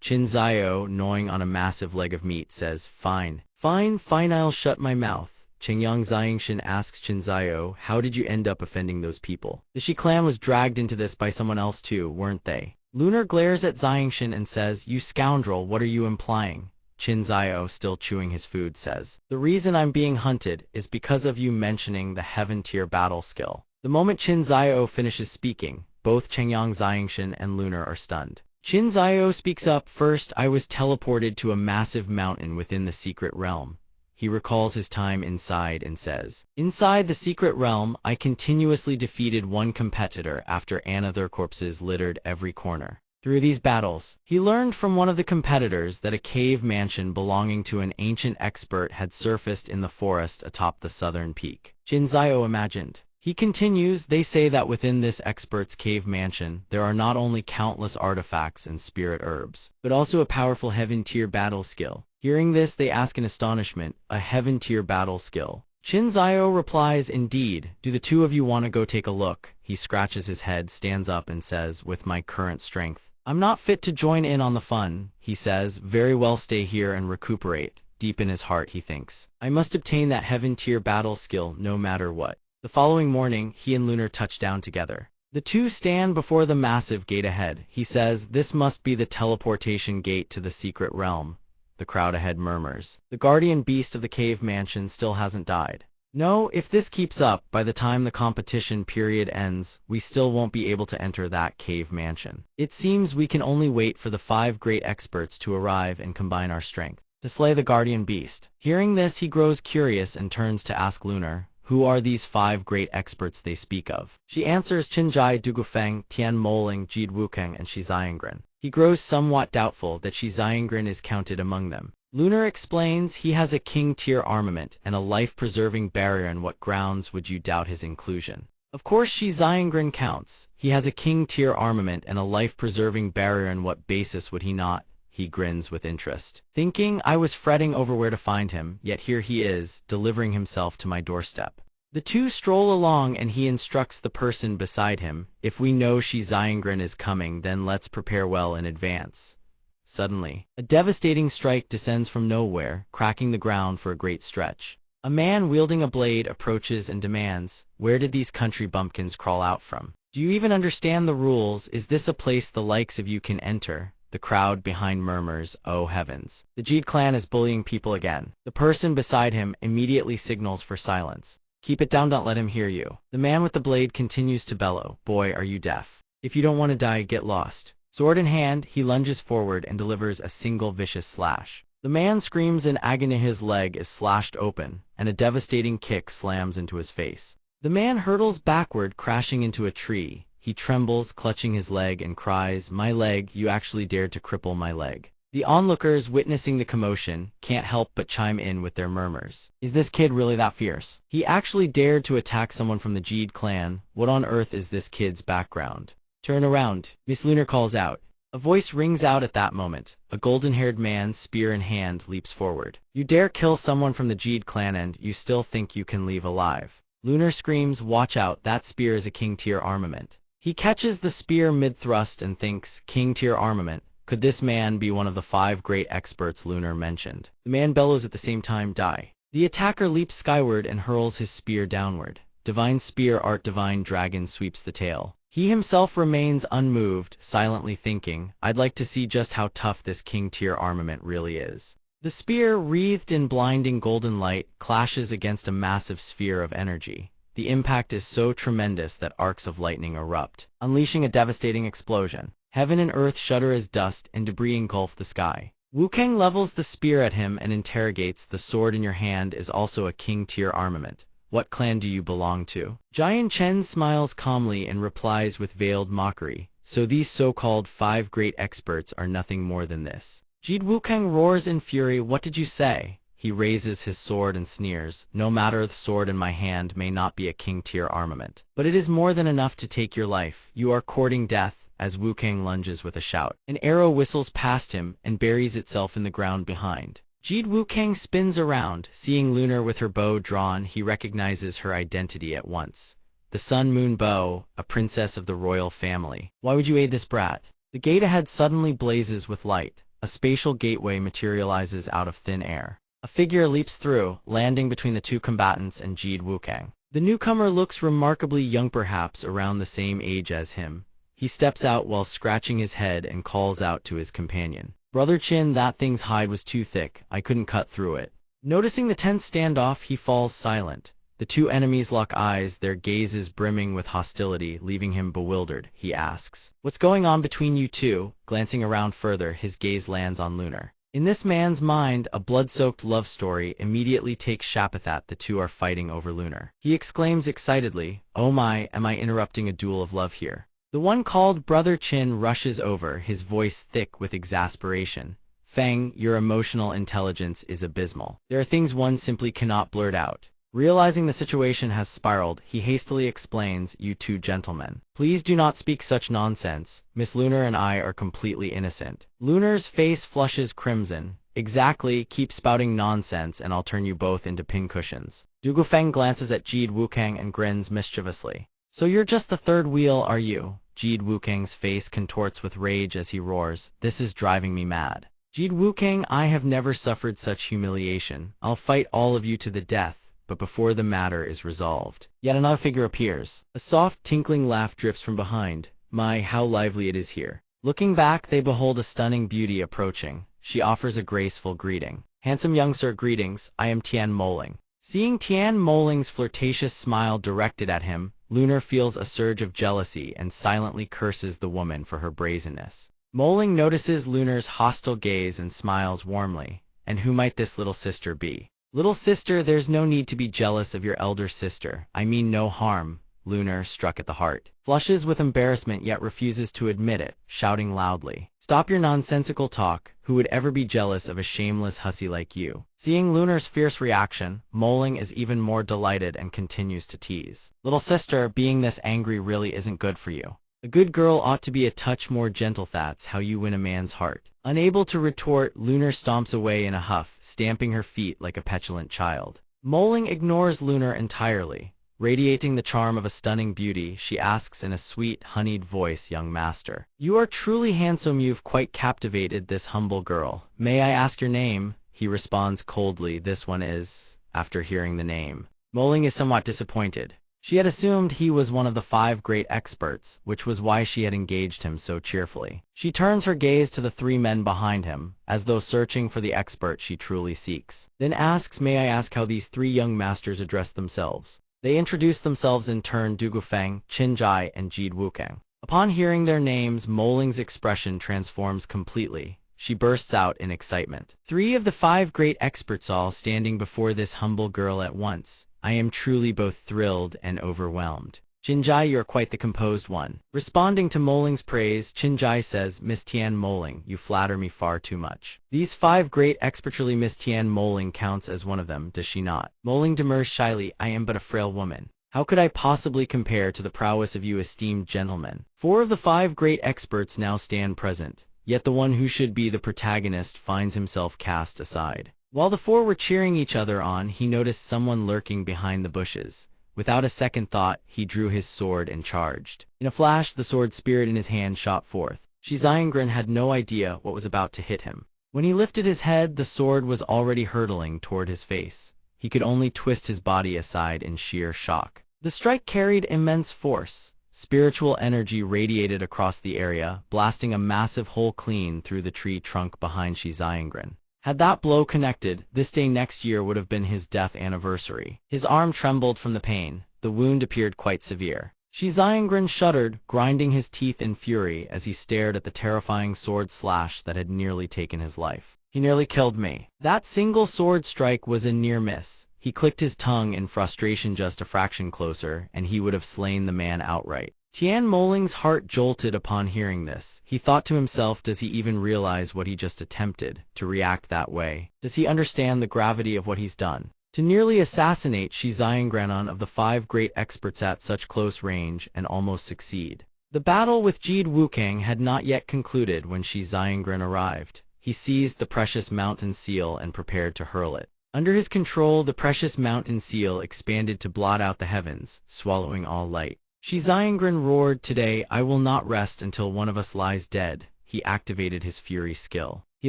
Qin Zio, gnawing on a massive leg of meat, says, fine, I'll shut my mouth. Chengyang Xiangshan asks Qin Zio, how did you end up offending those people? The Shi clan was dragged into this by someone else too, weren't they? Lunar glares at Xiangshan and says, you scoundrel, what are you implying? Qin Zio, still chewing his food, says, "The reason I'm being hunted is because of you mentioning the Heaven tier battle skill." The moment Qin Zio finishes speaking, both Chengyang Xiangshan and Lunar are stunned. Qin Zio speaks up first. "I was teleported to a massive mountain within the secret realm." He recalls his time inside and says, "Inside the secret realm, I continuously defeated one competitor after another corpses littered every corner. Through these battles, he learned from one of the competitors that a cave mansion belonging to an ancient expert had surfaced in the forest atop the southern peak." Qin Zio imagined. He continues, "They say that within this expert's cave mansion, there are not only countless artifacts and spirit herbs, but also a powerful heaven-tier battle skill." Hearing this, they ask in astonishment, "A heaven-tier battle skill?" Qin Zio replies, "Indeed. Do the two of you want to go take a look?" He scratches his head, stands up, and says, "With my current strength, I'm not fit to join in on the fun." He says, "Very well, stay here and recuperate." Deep in his heart, he thinks, "I must obtain that heaven-tier battle skill no matter what." The following morning, he and Lunar touch down together. The two stand before the massive gate ahead. He says, "This must be the teleportation gate to the secret realm." The crowd ahead murmurs, "The guardian beast of the cave mansion still hasn't died. No, if this keeps up, by the time the competition period ends, we still won't be able to enter that cave mansion. It seems we can only wait for the 5 great experts to arrive and combine our strength to slay the guardian beast." Hearing this, he grows curious and turns to ask Lunar, "Who are these 5 great experts they speak of?" She answers, "Qinjai Dugufeng, Tian Moling, Jid Wukeng, and Shi Xiangren." He grows somewhat doubtful that Shi Xiangren is counted among them. Lunar explains, "He has a king-tier armament and a life-preserving barrier. On what grounds would you doubt his inclusion?" Of course Shi Xiangren counts. He has a king-tier armament and a life-preserving barrier. On what basis would he not? He grins with interest, thinking, "I was fretting over where to find him, yet here he is, delivering himself to my doorstep." The two stroll along and he instructs the person beside him, "If we know Shi Xiangren is coming, then let's prepare well in advance." Suddenly, a devastating strike descends from nowhere, cracking the ground for a great stretch. A man wielding a blade approaches and demands, "Where did these country bumpkins crawl out from? Do you even understand the rules? Is this a place the likes of you can enter?" The crowd behind murmurs, "Oh heavens. The Jeed clan is bullying people again." The person beside him immediately signals for silence. "Keep it down, don't let him hear you." The man with the blade continues to bellow, "Boy, are you deaf? If you don't want to die, get lost." Sword in hand, he lunges forward and delivers a single vicious slash. The man screams in agony. His leg is slashed open, and a devastating kick slams into his face. The man hurtles backward, crashing into a tree. He trembles, clutching his leg, and cries, "My leg, you actually dared to cripple my leg." The onlookers, witnessing the commotion, can't help but chime in with their murmurs. "Is this kid really that fierce? He actually dared to attack someone from the Jeed clan. What on earth is this kid's background?" "Turn around," Miss Lunar calls out. A voice rings out at that moment. A golden-haired man, spear in hand, leaps forward. "You dare kill someone from the Jeed clan and you still think you can leave alive?" Lunar screams, "Watch out, that spear is a king-tier armament." He catches the spear mid-thrust and thinks, "King-tier armament? Could this man be one of the 5 great experts Lunar mentioned?" The man bellows at the same time, "Die." The attacker leaps skyward and hurls his spear downward. Divine spear art, divine dragon sweeps the tail. He himself remains unmoved, silently thinking, "I'd like to see just how tough this king-tier armament really is." The spear, wreathed in blinding golden light, clashes against a massive sphere of energy. The impact is so tremendous that arcs of lightning erupt, unleashing a devastating explosion. Heaven and earth shudder as dust and debris engulf the sky. Wukeng levels the spear at him and interrogates, "The sword in your hand is also a king-tier armament. What clan do you belong to?" Jian Chen smiles calmly and replies with veiled mockery, "So these so-called 5 great experts are nothing more than this." Jid Wukeng roars in fury, "What did you say?" He raises his sword and sneers, "No matter, the sword in my hand may not be a king-tier armament, but it is more than enough to take your life. You are courting death." As Wukeng lunges with a shout, an arrow whistles past him and buries itself in the ground behind. Jid Wukeng spins around. Seeing Lunar with her bow drawn, he recognizes her identity at once. The Sun Moon Bow, a princess of the royal family. "Why would you aid this brat?" The gate ahead suddenly blazes with light. A spatial gateway materializes out of thin air. A figure leaps through, landing between the two combatants and Jid Wukeng. The newcomer looks remarkably young, perhaps around the same age as him. He steps out while scratching his head and calls out to his companion, Brother Chin, that thing's hide was too thick, I couldn't cut through it. Noticing the tense standoff, he falls silent. The two enemies lock eyes, their gazes brimming with hostility, leaving him bewildered. He asks, "What's going on between you two?" Glancing around further, his gaze lands on Lunar. In this man's mind, a blood-soaked love story immediately takes shape that the two are fighting over Lunar. He exclaims excitedly, "Oh my, am I interrupting a duel of love here?" The one called Brother Chin rushes over, his voice thick with exasperation. "Feng, your emotional intelligence is abysmal. There are things one simply cannot blurt out." Realizing the situation has spiraled, he hastily explains, "You two gentlemen, please do not speak such nonsense. Miss Lunar and I are completely innocent." Lunar's face flushes crimson. "Exactly, keep spouting nonsense and I'll turn you both into pincushions." Dugufeng glances at Jide Wukang and grins mischievously. "So you're just the third wheel, are you?" Jide Wukang's face contorts with rage as he roars, "This is driving me mad. Jide Wukang, I have never suffered such humiliation. I'll fight all of you to the death. But before the matter is resolved." Yet another figure appears. A soft, tinkling laugh drifts from behind. "My, how lively it is here." Looking back, they behold a stunning beauty approaching. She offers a graceful greeting. "Handsome young sir, greetings. I am Tian Moling." Seeing Tian Moling's flirtatious smile directed at him, Lunar feels a surge of jealousy and silently curses the woman for her brazenness. Moling notices Lunar's hostile gaze and smiles warmly. "And who might this little sister be?" "Little sister, there's no need to be jealous of your elder sister. I mean no harm." Lunar, struck at the heart, flushes with embarrassment yet refuses to admit it, shouting loudly, "Stop your nonsensical talk. Who would ever be jealous of a shameless hussy like you?" Seeing Lunar's fierce reaction, Moling is even more delighted and continues to tease. "Little sister, being this angry really isn't good for you. A good girl ought to be a touch more gentle. That's how you win a man's heart." Unable to retort, Lunar stomps away in a huff, stamping her feet like a petulant child. Moling ignores Lunar entirely. Radiating the charm of a stunning beauty, she asks in a sweet, honeyed voice, "Young master, you are truly handsome. You've quite captivated this humble girl. May I ask your name?" He responds coldly, "This one is." After hearing the name, Moling is somewhat disappointed. She had assumed he was one of the 5 great experts, which was why she had engaged him so cheerfully. She turns her gaze to the 3 men behind him, as though searching for the expert she truly seeks. Then asks, "May I ask how these 3 young masters address themselves?" They introduce themselves in turn: Dugufeng, Qinjai, and Jide Wukang. Upon hearing their names, Moling's expression transforms completely. She bursts out in excitement. 3 of the 5 great experts all standing before this humble girl at once. I am truly both thrilled and overwhelmed. "Qinjai, you're quite the composed one." Responding to Moling's praise, Qinjai says, "Miss Tian Moling, you flatter me far too much." These 5 great experts, Miss Tian Moling counts as one of them, does she not? Moling demurs shyly, "I am but a frail woman. How could I possibly compare to the prowess of you esteemed gentlemen?" 4 of the 5 great experts now stand present, yet the one who should be the protagonist finds himself cast aside. While the 4 were cheering each other on, he noticed someone lurking behind the bushes. Without a second thought, he drew his sword and charged. In a flash, the sword spirit in his hand shot forth. Shi Xiangren had no idea what was about to hit him. When he lifted his head, the sword was already hurtling toward his face. He could only twist his body aside in sheer shock. The strike carried immense force. Spiritual energy radiated across the area, blasting a massive hole clean through the tree trunk behind Shi Xiangren. Had that blow connected, this day next year would have been his death anniversary. His arm trembled from the pain. The wound appeared quite severe. Shi Xiangren shuddered, grinding his teeth in fury as he stared at the terrifying sword slash that had nearly taken his life. "He nearly killed me." That single sword strike was a near miss. He clicked his tongue in frustration. Just a fraction closer, and he would have slain the man outright. Tian Moling's heart jolted upon hearing this. He thought to himself, does he even realize what he just attempted? To react that way? Does he understand the gravity of what he's done? To nearly assassinate Shi Xiangren of the 5 great experts at such close range and almost succeed. The battle with Jide Wukang had not yet concluded when Shi Xiangren arrived. He seized the precious mountain seal and prepared to hurl it. Under his control, the precious mountain seal expanded to blot out the heavens, swallowing all light. Shi Xiangren roared, "Today, I will not rest until one of us lies dead." He activated his fury skill. He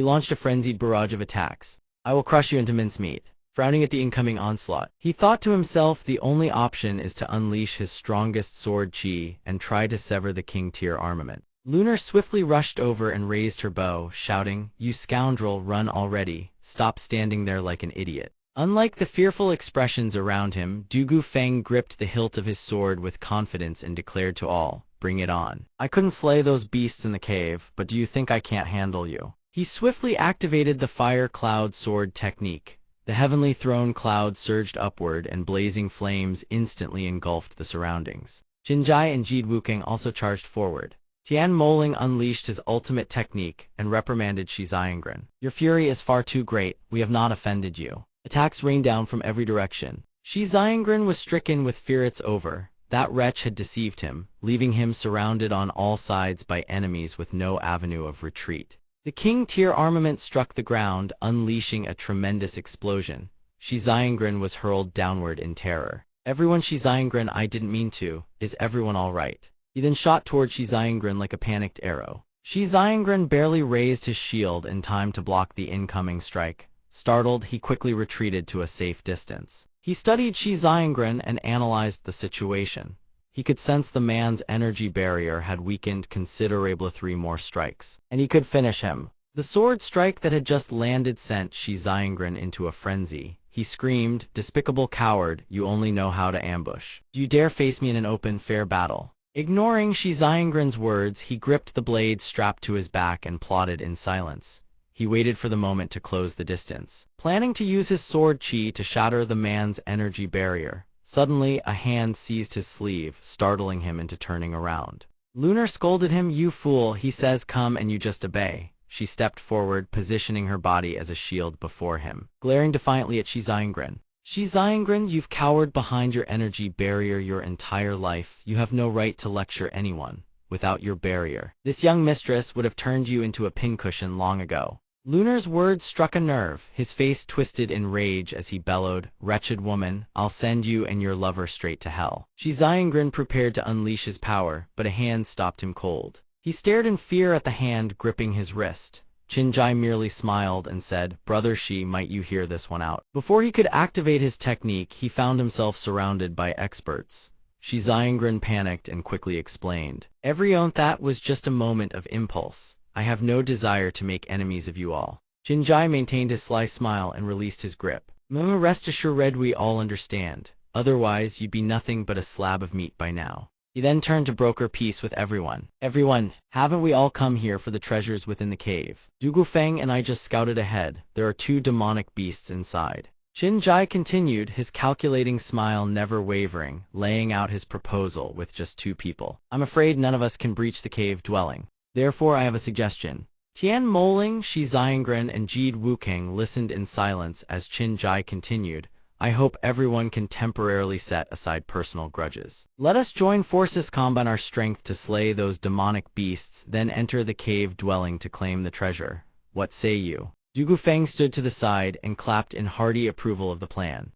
launched a frenzied barrage of attacks. "I will crush you into mincemeat." Frowning at the incoming onslaught, he thought to himself, the only option is to unleash his strongest sword chi and try to sever the king-tier armament. Lunar swiftly rushed over and raised her bow, shouting, "You scoundrel, run already, stop standing there like an idiot." Unlike the fearful expressions around him, Du Feng gripped the hilt of his sword with confidence and declared to all, "Bring it on. I couldn't slay those beasts in the cave, but do you think I can't handle you?" He swiftly activated the fire cloud sword technique. The heavenly throne cloud surged upward and blazing flames instantly engulfed the surroundings. Jinjai and Jid Wukong also charged forward. Tian Moling unleashed his ultimate technique and reprimanded Shi Xiangren. "Your fury is far too great, we have not offended you." Attacks rained down from every direction. Shi Xiangren was stricken with fear. It's over. That wretch had deceived him, leaving him surrounded on all sides by enemies with no avenue of retreat. The King-tier armament struck the ground, unleashing a tremendous explosion. Shi Xiangren was hurled downward in terror. "Everyone, Shi Xiangren, I didn't mean to. Is everyone all right?" He then shot toward Shi Xiangren like a panicked arrow. Shi Xiangren barely raised his shield in time to block the incoming strike. Startled, he quickly retreated to a safe distance. He studied Shi Xiangren and analyzed the situation. He could sense the man's energy barrier had weakened considerably. 3 more strikes, and he could finish him. The sword strike that had just landed sent Shi Xiangren into a frenzy. He screamed, "Despicable coward, you only know how to ambush. Do you dare face me in an open, fair battle?" Ignoring Shi Xiangren's words, he gripped the blade strapped to his back and plodded in silence. He waited for the moment to close the distance, planning to use his sword chi to shatter the man's energy barrier. Suddenly, a hand seized his sleeve, startling him into turning around. Lunar scolded him, "You fool, he says come and you just obey." She stepped forward, positioning her body as a shield before him, glaring defiantly at Shi Xiangren. "Shi Xiangren, you've cowered behind your energy barrier your entire life. You have no right to lecture anyone. Without your barrier, this young mistress would have turned you into a pincushion long ago." Lunar's words struck a nerve. His face twisted in rage as he bellowed, "Wretched woman, I'll send you and your lover straight to hell." Shi Xiangren prepared to unleash his power, but a hand stopped him cold. He stared in fear at the hand gripping his wrist. Jinjai merely smiled and said, "Brother Shi, might you hear this one out?" Before he could activate his technique, he found himself surrounded by experts. Shi Xiangren panicked and quickly explained, That was just a moment of impulse. I have no desire to make enemies of you all." Jinjai maintained his sly smile and released his grip. "Rest assured, we all understand. Otherwise, you'd be nothing but a slab of meat by now." He then turned to broker peace with everyone. "Everyone, haven't we all come here for the treasures within the cave? Du Feng and I just scouted ahead. There are 2 demonic beasts inside." Jinjai continued, his calculating smile never wavering, laying out his proposal with just 2 people. "I'm afraid none of us can breach the cave dwelling. Therefore, I have a suggestion." Tian Moling, Shi Xiangren, and Jid Wukong listened in silence as Jinjai continued, "I hope everyone can temporarily set aside personal grudges. Let us join forces, combine our strength to slay those demonic beasts, then enter the cave dwelling to claim the treasure. What say you?" Du Feng stood to the side and clapped in hearty approval of the plan.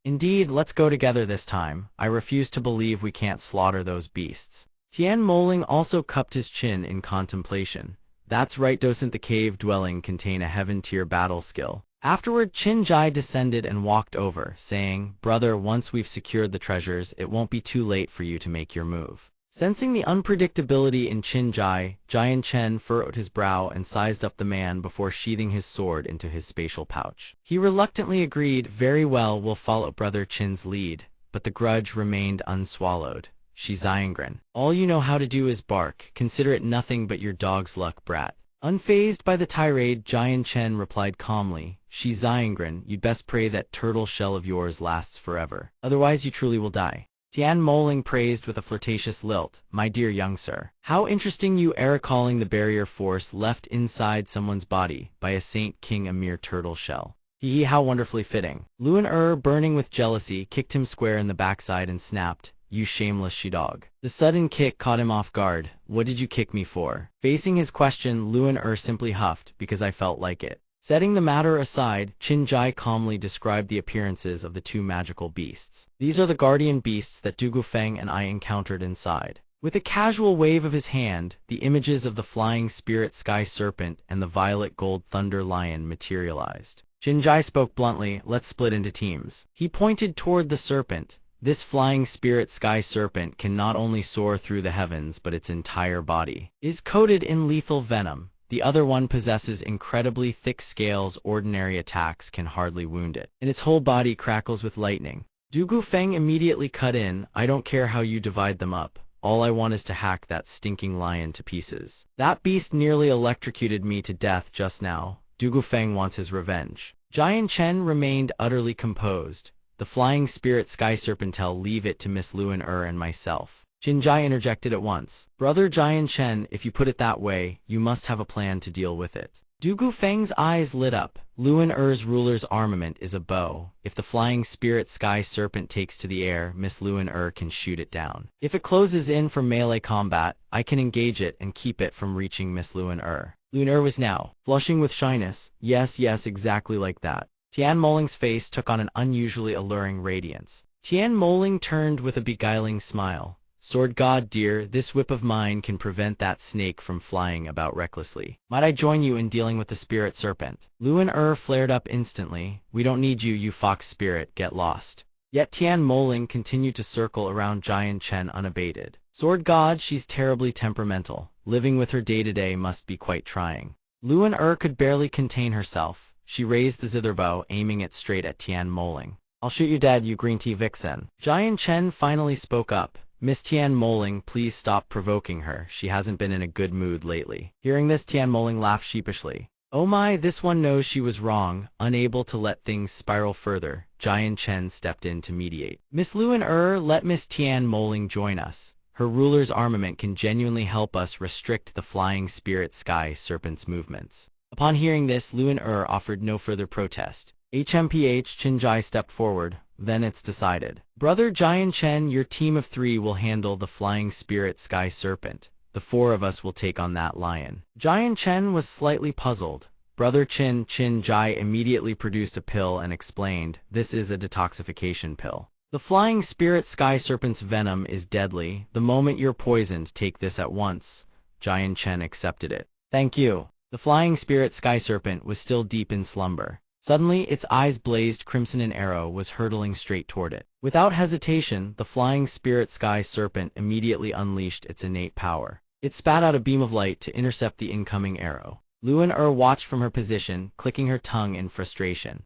"Indeed, let's go together this time. I refuse to believe we can't slaughter those beasts." Tian Moling also cupped his chin in contemplation. "That's right, doesn't the cave dwelling contain a heaven-tier battle skill?" Afterward, Jinjai descended and walked over, saying, "Brother, once we've secured the treasures, it won't be too late for you to make your move." Sensing the unpredictability in Jinjai, Jian Chen furrowed his brow and sized up the man before sheathing his sword into his spatial pouch. He reluctantly agreed, "Very well, we'll follow Brother Chin's lead," but the grudge remained unswallowed. Shi Xiangren, all you know how to do is bark. Consider it nothing but your dog's luck, brat. Unfazed by the tirade, Jian Chen replied calmly, "Shi Xiangren, you'd best pray that turtle shell of yours lasts forever. Otherwise you truly will die." Tian Moling praised with a flirtatious lilt, "My dear young sir, how interesting you are, recalling the barrier force left inside someone's body by a saint king, a mere turtle shell. Hee, how wonderfully fitting." Luan burning with jealousy, kicked him square in the backside and snapped, "You shameless she-dog." The sudden kick caught him off guard. "What did you kick me for?" Facing his question, Luan simply huffed, "Because I felt like it." Setting the matter aside, Jinjai calmly described the appearances of the 2 magical beasts. "These are the guardian beasts that Du Feng and I encountered inside." With a casual wave of his hand, the images of the flying spirit sky serpent and the violet gold thunder lion materialized. Jinjai spoke bluntly, "Let's split into teams." He pointed toward the serpent. This flying spirit sky serpent can not only soar through the heavens but its entire body is coated in lethal venom. The other one possesses incredibly thick scales, ordinary attacks can hardly wound it, and its whole body crackles with lightning. Du Gufeng immediately cut in, I don't care how you divide them up. All I want is to hack that stinking lion to pieces. That beast nearly electrocuted me to death just now. Du Gufeng wants his revenge. Jian Chen remained utterly composed. The flying spirit sky serpentel, leave it to Miss Luen and myself. Qinjai interjected at once. Brother Jian Chen, if you put it that way, you must have a plan to deal with it. Du Gufeng's eyes lit up. Luen ruler's armament is a bow. If the flying spirit sky serpent takes to the air, Miss Luen can shoot it down. If it closes in for melee combat, I can engage it and keep it from reaching Miss Luen Luen was now flushing with shyness. Yes, exactly like that. Tian Moling's face took on an unusually alluring radiance. Tian Moling turned with a beguiling smile. Sword God dear, this whip of mine can prevent that snake from flying about recklessly. Might I join you in dealing with the spirit serpent? Luen flared up instantly. We don't need you, you fox spirit, get lost. Yet Tian Moling continued to circle around Jian Chen unabated. Sword God, she's terribly temperamental. Living with her day-to-day must be quite trying. Luen could barely contain herself. She raised the zitherbow, aiming it straight at Tian Moling. I'll shoot you dead, you green tea vixen. Jian Chen finally spoke up. Miss Tian Moling, please stop provoking her. She hasn't been in a good mood lately. Hearing this, Tian Moling laughed sheepishly. Oh my, this one knows she was wrong. Unable to let things spiral further, Jian Chen stepped in to mediate. Miss Luen let Miss Tian Moling join us. Her ruler's armament can genuinely help us restrict the flying spirit sky serpent's movements. Upon hearing this, Luen offered no further protest. HMPH Qinjai stepped forward. Then it's decided. Brother Jian Chen, your team of 3 will handle the flying spirit sky serpent. The 4 of us will take on that lion. Jian Chen was slightly puzzled. Brother Qinjai immediately produced a pill and explained, this is a detoxification pill. The flying spirit sky serpent's venom is deadly. The moment you're poisoned, take this at once. Jian Chen accepted it. Thank you. The flying spirit sky serpent was still deep in slumber. Suddenly, its eyes blazed crimson. An arrow was hurtling straight toward it. Without hesitation, the flying spirit sky serpent immediately unleashed its innate power. It spat out a beam of light to intercept the incoming arrow. Luen watched from her position, clicking her tongue in frustration.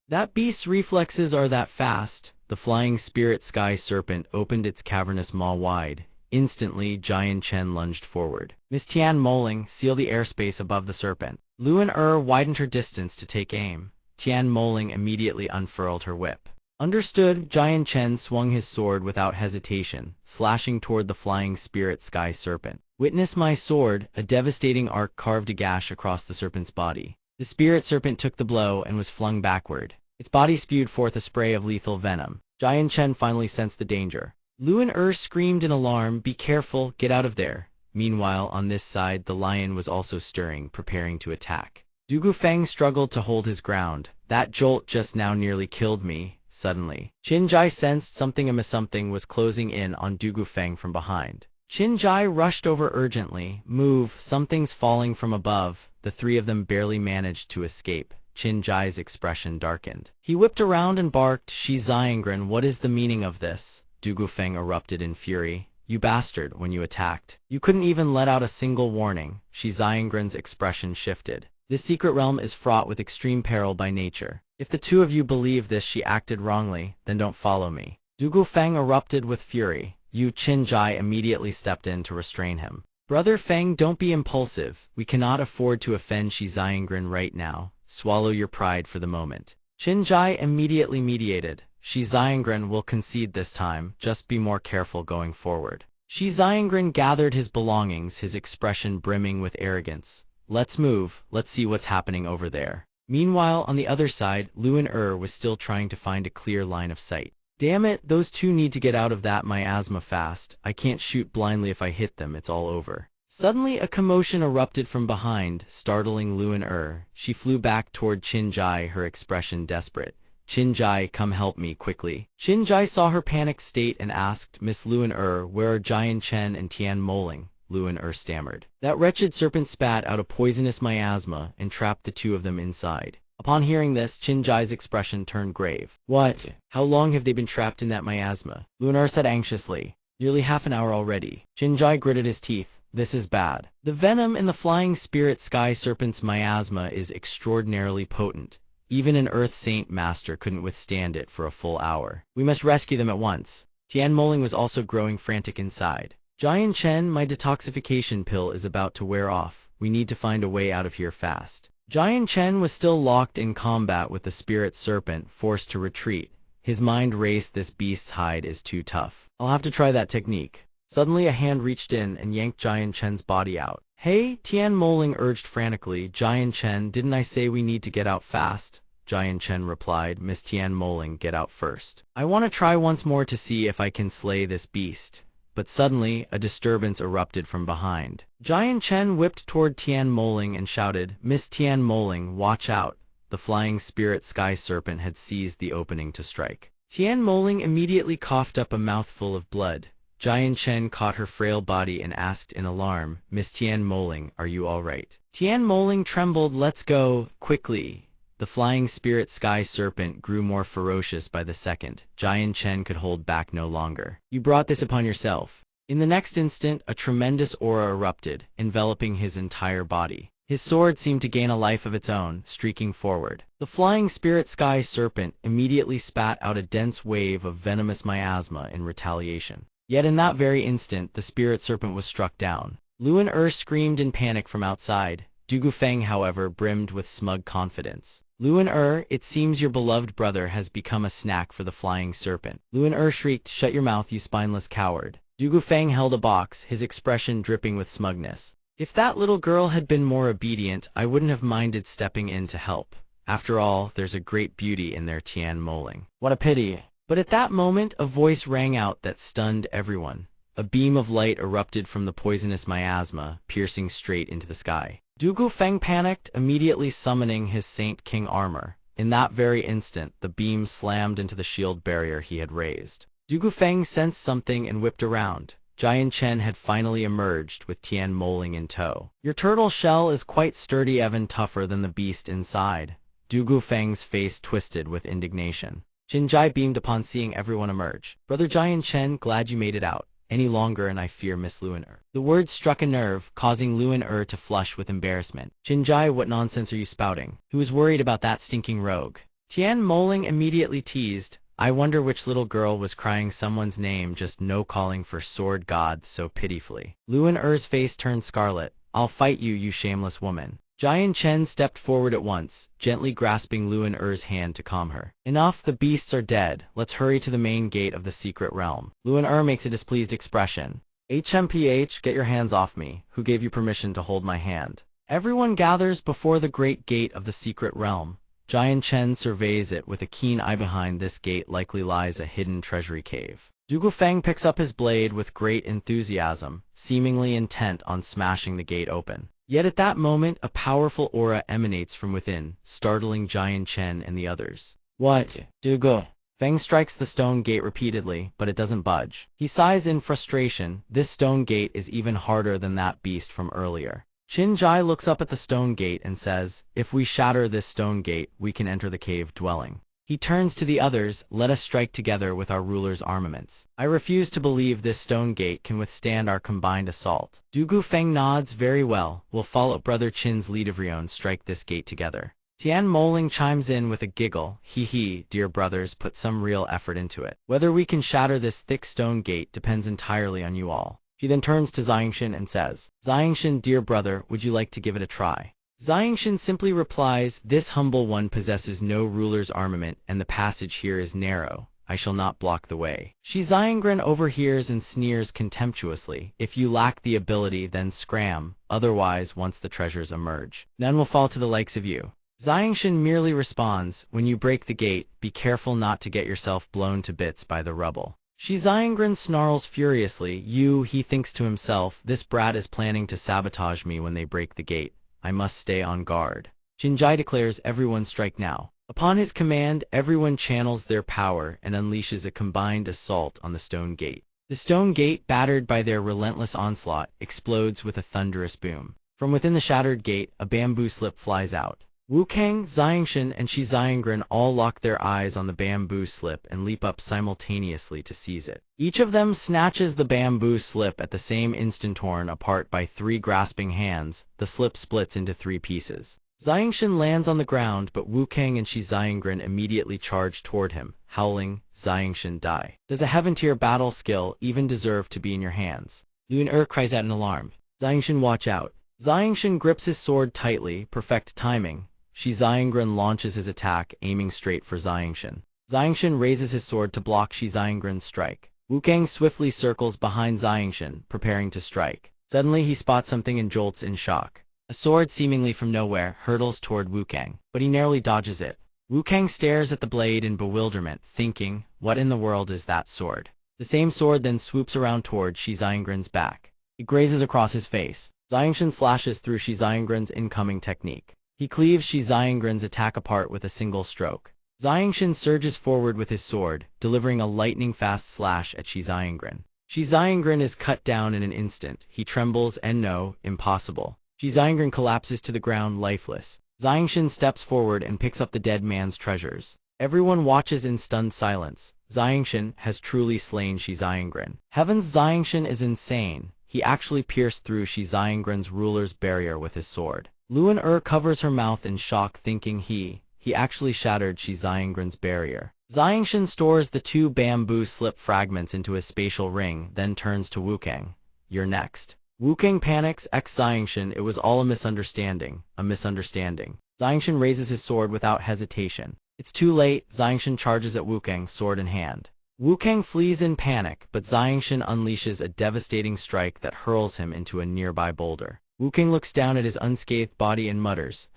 That beast's reflexes are that fast. The flying spirit sky serpent opened its cavernous maw wide. Instantly, Jian Chen lunged forward. Miss Tian Moling, seal the airspace above the serpent. Luen widened her distance to take aim. Tian Moling immediately unfurled her whip. Understood, Jian Chen swung his sword without hesitation, slashing toward the flying spirit sky serpent. Witness my sword, a devastating arc carved a gash across the serpent's body. The spirit serpent took the blow and was flung backward. Its body spewed forth a spray of lethal venom. Jian Chen finally sensed the danger. Luen screamed in alarm, be careful, get out of there. Meanwhile, on this side, the lion was also stirring, preparing to attack. Du Gufeng struggled to hold his ground. That jolt just now nearly killed me. Suddenly, Qinjai sensed something was closing in on Du Gufeng from behind. Qinjai rushed over urgently. Move, something's falling from above. The 3 of them barely managed to escape. Qinjai's expression darkened. He whipped around and barked, Shi Xiangren, what is the meaning of this? Du Gufeng erupted in fury. You bastard, when you attacked. You couldn't even let out a single warning. Shi Xiangren's expression shifted. This secret realm is fraught with extreme peril by nature. If the 2 of you believe this she acted wrongly, then don't follow me. Du Gufeng erupted with fury. Qinjai immediately stepped in to restrain him. Brother Feng, don't be impulsive. We cannot afford to offend Shi Xiangren right now. Swallow your pride for the moment. Qinjai immediately mediated. Shi Xiangren will concede this time, just be more careful going forward. Shi Xiangren gathered his belongings, his expression brimming with arrogance. Let's move, let's see what's happening over there. Meanwhile, on the other side, Luen was still trying to find a clear line of sight. Damn it, those 2 need to get out of that miasma fast. I can't shoot blindly, if I hit them, it's all over. Suddenly, a commotion erupted from behind, startling Luen. She flew back toward Qinjai, her expression desperate. Qinjai, come help me, quickly. Qinjai saw her panicked state and asked, Miss Luen where are Jian Chen and Tian Moling? Luen stammered. That wretched serpent spat out a poisonous miasma and trapped the 2 of them inside. Upon hearing this, Chinjai's expression turned grave. What? How long have they been trapped in that miasma? Lunar said anxiously. Nearly half an hour already. Chinjai gritted his teeth. This is bad. The venom in the flying spirit sky serpent's miasma is extraordinarily potent. Even an Earth Saint Master couldn't withstand it for a full hour. We must rescue them at once. Tian Moling was also growing frantic inside. Jian Chen, my detoxification pill is about to wear off. We need to find a way out of here fast. Jian Chen was still locked in combat with the spirit serpent, forced to retreat. His mind raced. This beast's hide is too tough. I'll have to try that technique. Suddenly a hand reached in and yanked Jian Chen's body out. Hey, Tian Moling urged frantically. Jian Chen, didn't I say we need to get out fast? Jian Chen replied, Miss Tian Moling, get out first. I want to try once more to see if I can slay this beast. But suddenly, a disturbance erupted from behind. Jian Chen whipped toward Tian Moling and shouted, Miss Tian Moling, watch out. The flying spirit sky serpent had seized the opening to strike. Tian Moling immediately coughed up a mouthful of blood. Jian Chen caught her frail body and asked in alarm, Miss Tian Moling, are you all right? Tian Moling trembled. Let's go, quickly. The flying spirit sky serpent grew more ferocious by the second. Jian Chen could hold back no longer. You brought this upon yourself. In the next instant, a tremendous aura erupted, enveloping his entire body. His sword seemed to gain a life of its own, streaking forward. The flying spirit sky serpent immediately spat out a dense wave of venomous miasma in retaliation. Yet in that very instant, the spirit serpent was struck down. Luan screamed in panic from outside. Dugu Feng, however, brimmed with smug confidence. Luan it seems your beloved brother has become a snack for the flying serpent. Luan shrieked, shut your mouth, you spineless coward. Dugu Feng held a box, his expression dripping with smugness. If that little girl had been more obedient, I wouldn't have minded stepping in to help. After all, there's a great beauty in their Tian Moling. What a pity. But at that moment, a voice rang out that stunned everyone. A beam of light erupted from the poisonous miasma, piercing straight into the sky. Dugu Feng panicked, immediately summoning his Saint King armor. In that very instant, the beam slammed into the shield barrier he had raised. Dugu Feng sensed something and whipped around. Jian Chen had finally emerged with Tian Moling in tow. Your turtle shell is quite sturdy, even tougher than the beast inside. Dugu Feng's face twisted with indignation. Chinjai beamed upon seeing everyone emerge. Brother Jian Chen, glad you made it out. Any longer and I fear Miss Luan. The words struck a nerve, causing Luan to flush with embarrassment. Chinjai, what nonsense are you spouting? Who is worried about that stinking rogue? Tian Moling immediately teased. I wonder which little girl was crying someone's name, just no calling for sword god so pitifully. Luan face turned scarlet. I'll fight you, you shameless woman. Jian Chen stepped forward at once, gently grasping Luan hand to calm her. Enough, the beasts are dead. Let's hurry to the main gate of the secret realm. Luan makes a displeased expression. HMPH, get your hands off me. Who gave you permission to hold my hand? Everyone gathers before the great gate of the secret realm. Jian Chen surveys it with a keen eye. Behind this gate likely lies a hidden treasury cave. Dugu Feng picks up his blade with great enthusiasm, seemingly intent on smashing the gate open. Yet at that moment, a powerful aura emanates from within, startling Jian Chen and the others. What? Dugu Feng strikes the stone gate repeatedly, but it doesn't budge. He sighs in frustration. This stone gate is even harder than that beast from earlier. Chinjai looks up at the stone gate and says, if we shatter this stone gate, we can enter the cave dwelling. He turns to the others, let us strike together with our ruler's armaments. I refuse to believe this stone gate can withstand our combined assault. Dugu Feng nods, very well, we'll follow Brother Chin's lead of Rion, strike this gate together. Tian Moling chimes in with a giggle, hee, dear brothers, put some real effort into it. Whether we can shatter this thick stone gate depends entirely on you all. She then turns to Xiangshan and says, Xiangshan, dear brother, would you like to give it a try? Xiangshan simply replies, this humble one possesses no ruler's armament, and the passage here is narrow. I shall not block the way. Shi Xiangren overhears and sneers contemptuously. If you lack the ability, then scram. Otherwise, once the treasures emerge, none will fall to the likes of you. Xiangshan merely responds, when you break the gate, be careful not to get yourself blown to bits by the rubble. Shi Xiangren snarls furiously. He thinks to himself, this brat is planning to sabotage me when they break the gate. I must stay on guard. Chinjai declares, everyone strike now. Upon his command, everyone channels their power and unleashes a combined assault on the stone gate. The stone gate, battered by their relentless onslaught, explodes with a thunderous boom. From within the shattered gate, a bamboo slip flies out. Wu Kang, Xiangshan, and Shi Xiangren all lock their eyes on the bamboo slip and leap up simultaneously to seize it. Each of them snatches the bamboo slip at the same instant. Torn apart by 3 grasping hands, the slip splits into 3 pieces. Xiangshan lands on the ground, but Wu Kang and Shi Xiangren immediately charge toward him, howling, "Xiangshan, die. Does a heaven-tier battle skill even deserve to be in your hands?" Luan cries out in alarm. "Xiangshan, watch out." Xiangshan grips his sword tightly, perfect timing. Shi Xiangren launches his attack, aiming straight for Xiangshan. Xiangshan raises his sword to block Shi Xiangren's strike. Wu Kang swiftly circles behind Xiangshan, preparing to strike. Suddenly he spots something and jolts in shock. A sword seemingly from nowhere hurtles toward Wu Kang, but he narrowly dodges it. Wu Kang stares at the blade in bewilderment, thinking, what in the world is that sword? The same sword then swoops around toward Shi Xiangren's back. It grazes across his face. Xiangshan slashes through Shi Xiangren's incoming technique. He cleaves Shi Xiangren's attack apart with a single stroke. Xiangshan surges forward with his sword, delivering a lightning-fast slash at Shi Xiangren. Shi Xiangren is cut down in an instant. He trembles and no, impossible. Shi Xiangren collapses to the ground lifeless. Xiangshan steps forward and picks up the dead man's treasures. Everyone watches in stunned silence. Xiangshan has truly slain Shi Xiangren. Heavens, Xiangshan is insane. He actually pierced through Shi Xiangren's ruler's barrier with his sword. Luan covers her mouth in shock, thinking he actually shattered Shi Xiangren's barrier. Xiangshan stores the 2 bamboo slip fragments into his spatial ring, then turns to Wu Kang. "You're next." Wu Kang panics, Xiangshan, it was all a misunderstanding. A misunderstanding. Xiangshan raises his sword without hesitation. It's too late. Xiangshan charges at Wu Kang, sword in hand. Wu Kang flees in panic, but Xiangshan unleashes a devastating strike that hurls him into a nearby boulder. Wu Kang looks down at his unscathed body and mutters,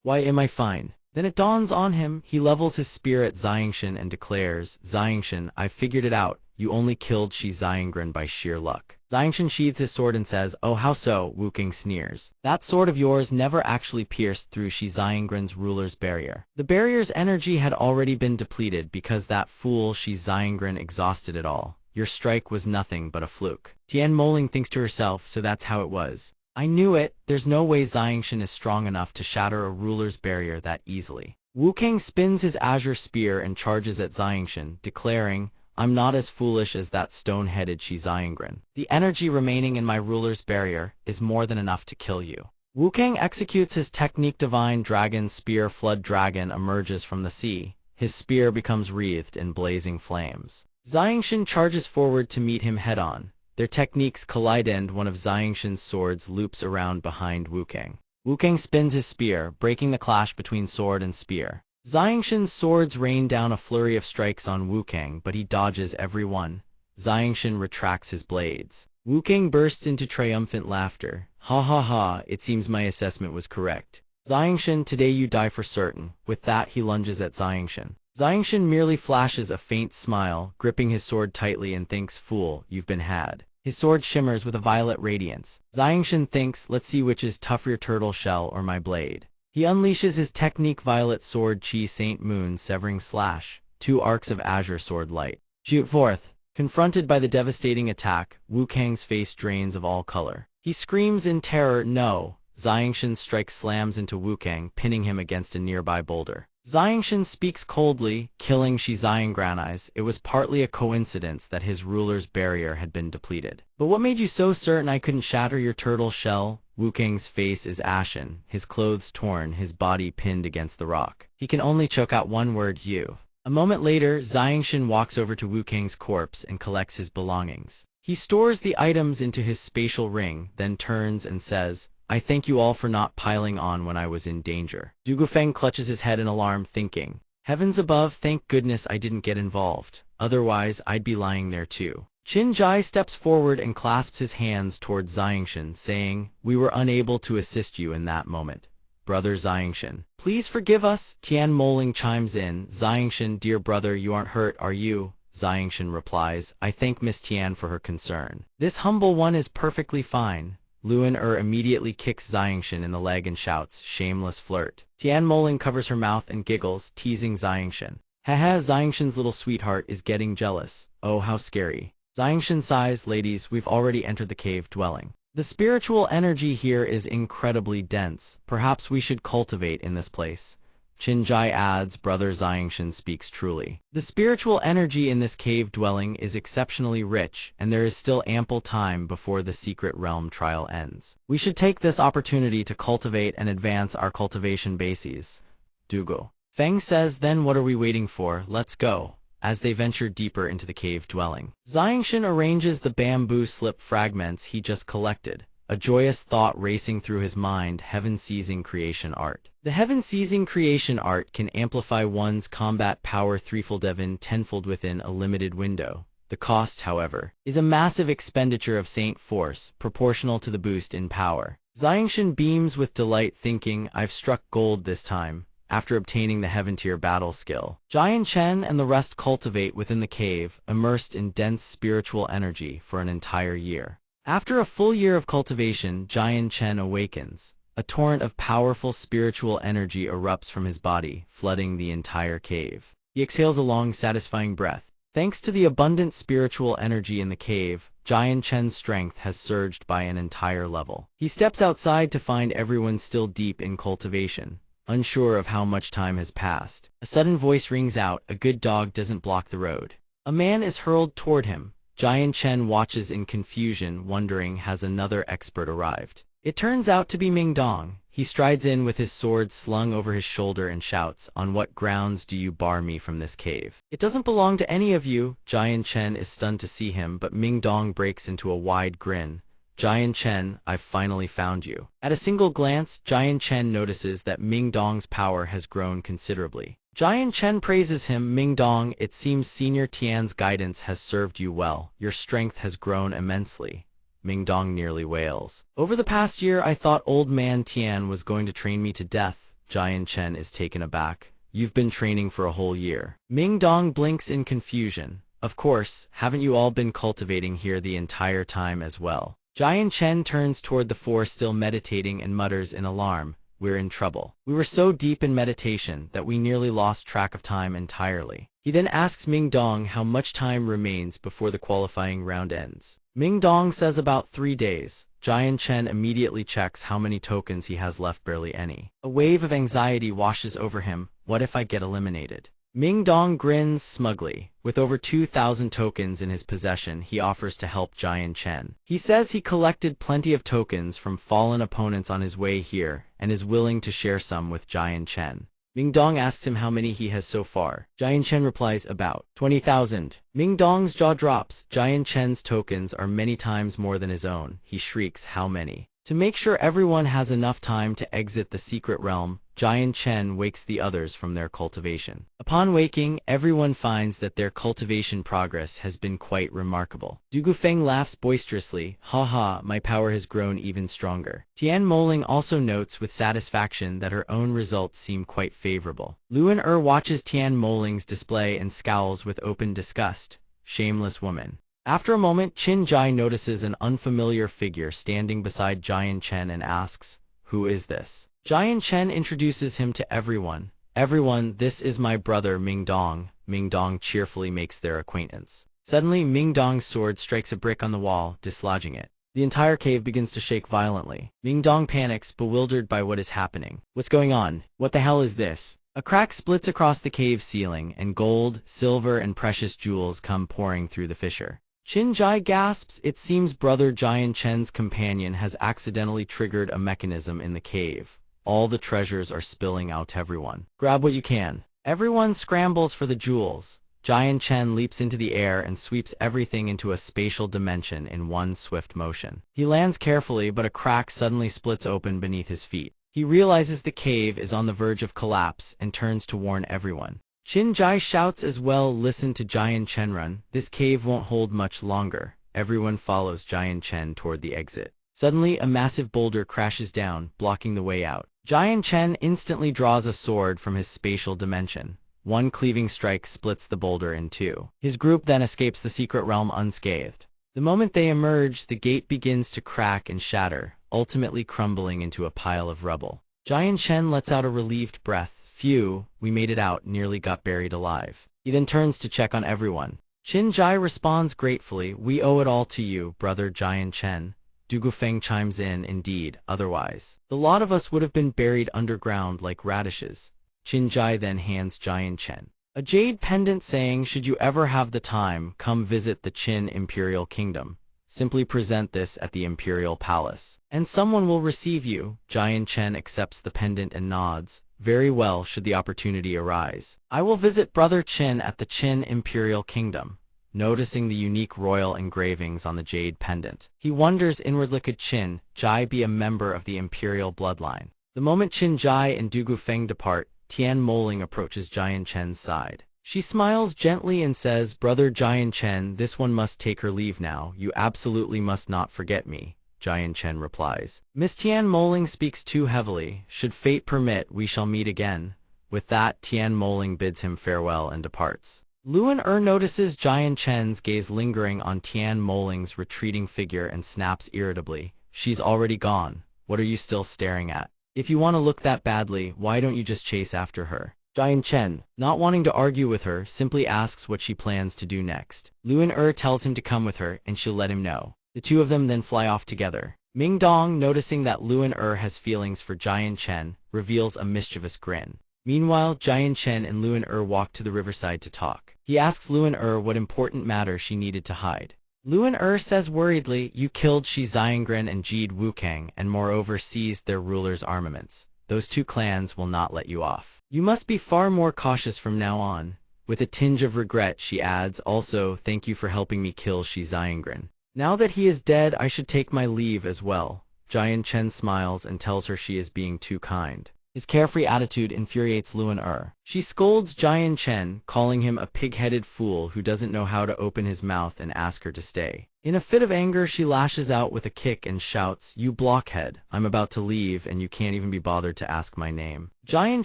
why am I fine? Then it dawns on him. He levels his spear at Xiangshan and declares, "Xiangshan, I figured it out. You only killed Shi Xiangren by sheer luck." Xiangshan sheathes his sword and says, "Oh, how so?" Wu Kang sneers. "That sword of yours never actually pierced through Shi Xiangren's ruler's barrier. The barrier's energy had already been depleted because that fool Shi Xiangren exhausted it all. Your strike was nothing but a fluke." Tian Moling thinks to herself, so that's how it was. I knew it. There's no way Xiangshan is strong enough to shatter a ruler's barrier that easily. Wu Kang spins his azure spear and charges at Xiangshan, declaring, "I'm not as foolish as that stone-headed Shi Xiangren. The energy remaining in my ruler's barrier is more than enough to kill you." Wu Kang executes his technique. Divine Dragon Spear. Flood Dragon emerges from the sea. His spear becomes wreathed in blazing flames. Xiangshan charges forward to meet him head-on. Their techniques collide and one of Xiangshan's swords loops around behind Wu Kang. Wu Kang spins his spear, breaking the clash between sword and spear. Xiangshan's swords rain down a flurry of strikes on Wu Kang, but he dodges every one. Xiangshan retracts his blades. Wu Kang bursts into triumphant laughter. "Ha ha ha, it seems my assessment was correct. Xiangshan, today you die for certain." With that he lunges at Xiangshan. Xiangshan merely flashes a faint smile, gripping his sword tightly and thinks, "Fool, you've been had." His sword shimmers with a violet radiance. Xiangshan thinks, "Let's see which is tougher, turtle shell or my blade." He unleashes his technique Violet Sword Chi Saint Moon Severing Slash. 2 arcs of azure sword light shoot forth. Confronted by the devastating attack, Wu Kang's face drains of all color. He screams in terror, "No!" Xiangshan's strike slams into Wu Kang, pinning him against a nearby boulder. Xiangshan speaks coldly, killing Shi Xiangren. It was partly a coincidence that his ruler's barrier had been depleted. "But what made you so certain I couldn't shatter your turtle shell?" Wu Kang's face is ashen, his clothes torn, his body pinned against the rock. He can only choke out one word, "You." A moment later, Xiangshan walks over to Wu Kang's corpse and collects his belongings. He stores the items into his spatial ring, then turns and says, "I thank you all for not piling on when I was in danger." Du Gufeng clutches his head in alarm, thinking, "Heavens above, thank goodness I didn't get involved. Otherwise, I'd be lying there too." Qin Jai steps forward and clasps his hands toward Xiangshan, saying, "We were unable to assist you in that moment. Brother Xiangshan, please forgive us." Tian Moling chimes in, "Xiangshan, dear brother, you aren't hurt, are you?" Xiangshan replies, "I thank Miss Tian for her concern. This humble one is perfectly fine." Luan immediately kicks Xiangshan in the leg and shouts, "Shameless flirt." Tian Moling covers her mouth and giggles, teasing Xiangshan. "Haha, Xiangshan's little sweetheart is getting jealous. Oh, how scary." Xiangshan sighs, "Ladies, we've already entered the cave dwelling. The spiritual energy here is incredibly dense. Perhaps we should cultivate in this place. Qinjai adds, Brother Xiangshan speaks truly. The spiritual energy in this cave dwelling is exceptionally rich, and there is still ample time before the secret realm trial ends. We should take this opportunity to cultivate and advance our cultivation bases. Dugo. Feng says, then what are we waiting for? Let's go. As they venture deeper into the cave dwelling, Xiangshan arranges the bamboo slip fragments he just collected. A joyous thought racing through his mind, heaven-seizing creation art. The heaven-seizing creation art can amplify one's combat power threefold even tenfold within a limited window. The cost, however, is a massive expenditure of Saint Force, proportional to the boost in power. Xiangshan beams with delight, thinking, I've struck gold this time. After obtaining the Heaven-tier battle skill, Jian Chen and the rest cultivate within the cave, immersed in dense spiritual energy for an entire year. After a full year of cultivation, Jian Chen awakens. A torrent of powerful spiritual energy erupts from his body, flooding the entire cave. He exhales a long, satisfying breath. Thanks to the abundant spiritual energy in the cave, Jian Chen's strength has surged by an entire level. He steps outside to find everyone still deep in cultivation, unsure of how much time has passed. A sudden voice rings out, a good dog doesn't block the road. A man is hurled toward him. Jian Chen watches in confusion, wondering, has another expert arrived? It turns out to be Ming Dong. He strides in with his sword slung over his shoulder and shouts, on what grounds do you bar me from this cave? It doesn't belong to any of you. Jian Chen is stunned to see him, but Ming Dong breaks into a wide grin. Jian Chen, I've finally found you. At a single glance, Jian Chen notices that Ming Dong's power has grown considerably. Jian Chen praises him. Ming Dong, it seems Senior Tian's guidance has served you well. Your strength has grown immensely. Ming Dong nearly wails. Over the past year, I thought old man Tian was going to train me to death. Jian Chen is taken aback. You've been training for a whole year. Ming Dong blinks in confusion. Of course, haven't you all been cultivating here the entire time as well? Jian Chen turns toward the four still meditating and mutters in alarm, we're in trouble. We were so deep in meditation that we nearly lost track of time entirely. He then asks Ming Dong how much time remains before the qualifying round ends. Ming Dong says about 3 days. Jian Chen immediately checks how many tokens he has left, barely any. A wave of anxiety washes over him. What if I get eliminated? Ming Dong grins smugly. With over 2,000 tokens in his possession, he offers to help Jian Chen. He says he collected plenty of tokens from fallen opponents on his way here, and is willing to share some with Jian Chen. Ming Dong asks him how many he has so far. Jian Chen replies, about 20,000. Ming Dong's jaw drops. Jian Chen's tokens are many times more than his own. He shrieks, how many? To make sure everyone has enough time to exit the secret realm, Jian Chen wakes the others from their cultivation. Upon waking, everyone finds that their cultivation progress has been quite remarkable. Du Gufeng laughs boisterously, haha, my power has grown even stronger. Tian Moling also notes with satisfaction that her own results seem quite favorable. Luan watches Tian Moling's display and scowls with open disgust. Shameless woman. After a moment, Qin Jai notices an unfamiliar figure standing beside Jian Chen and asks, who is this? Jian Chen introduces him to everyone. Everyone, this is my brother Ming Dong. Ming Dong cheerfully makes their acquaintance. Suddenly, Ming Dong's sword strikes a brick on the wall, dislodging it. The entire cave begins to shake violently. Ming Dong panics, bewildered by what is happening. What's going on? What the hell is this? A crack splits across the cave ceiling, and gold, silver, and precious jewels come pouring through the fissure. Qin Jai gasps. It seems brother Jian Chen's companion has accidentally triggered a mechanism in the cave. All the treasures are spilling out. Everyone, grab what you can. Everyone scrambles for the jewels. Jian Chen leaps into the air and sweeps everything into a spatial dimension in one swift motion. He lands carefully, but a crack suddenly splits open beneath his feet. He realizes the cave is on the verge of collapse and turns to warn everyone. Qin Jai shouts as well, listen to Jian Chen, run. This cave won't hold much longer. Everyone follows Jian Chen toward the exit. Suddenly, a massive boulder crashes down, blocking the way out. Jian Chen instantly draws a sword from his spatial dimension. One cleaving strike splits the boulder in two. His group then escapes the secret realm unscathed. The moment they emerge, the gate begins to crack and shatter, ultimately crumbling into a pile of rubble. Jian Chen lets out a relieved breath. Phew, we made it out, nearly got buried alive. He then turns to check on everyone. Qin Jai responds gratefully, we owe it all to you, brother Jian Chen. Du Gufeng chimes in, indeed, otherwise the lot of us would have been buried underground like radishes. Qin Jai then hands Jian Chen a jade pendant saying, should you ever have the time, come visit the Qin Imperial Kingdom. Simply present this at the Imperial Palace, and someone will receive you. Jian Chen accepts the pendant and nods. Very well, should the opportunity arise, I will visit Brother Qin at the Qin Imperial Kingdom. Noticing the unique royal engravings on the jade pendant, he wonders inwardly, could Qin Jai be a member of the imperial bloodline? The moment Qin Jai and Du Gufeng depart, Tian Moling approaches Jian Chen's side. She smiles gently and says, Brother Jian Chen, this one must take her leave now. You absolutely must not forget me. Jian Chen replies, Miss Tian Moling speaks too heavily. Should fate permit, we shall meet again. With that, Tian Moling bids him farewell and departs. Luan notices Jian Chen's gaze lingering on Tian Moling's retreating figure and snaps irritably, she's already gone. What are you still staring at? If you want to look that badly, why don't you just chase after her? Jian Chen, not wanting to argue with her, simply asks what she plans to do next. Luan tells him to come with her and she'll let him know. The two of them then fly off together. Ming Dong, noticing that Luan has feelings for Jian Chen, reveals a mischievous grin. Meanwhile, Jian Chen and Luan walk to the riverside to talk. He asks Luan what important matter she needed to hide. Luan says worriedly, you killed Shi Xiangren and Jide Wukang and moreover seized their ruler's armaments. Those two clans will not let you off. You must be far more cautious from now on. With a tinge of regret, she adds, also, thank you for helping me kill Shi Xiangren. Now that he is dead, I should take my leave as well. Jian Chen smiles and tells her she is being too kind. His carefree attitude infuriates Luan. She scolds Jian Chen, calling him a pig-headed fool who doesn't know how to open his mouth, and asks her to stay. In a fit of anger, she lashes out with a kick and shouts, you blockhead, I'm about to leave and you can't even be bothered to ask my name. Jian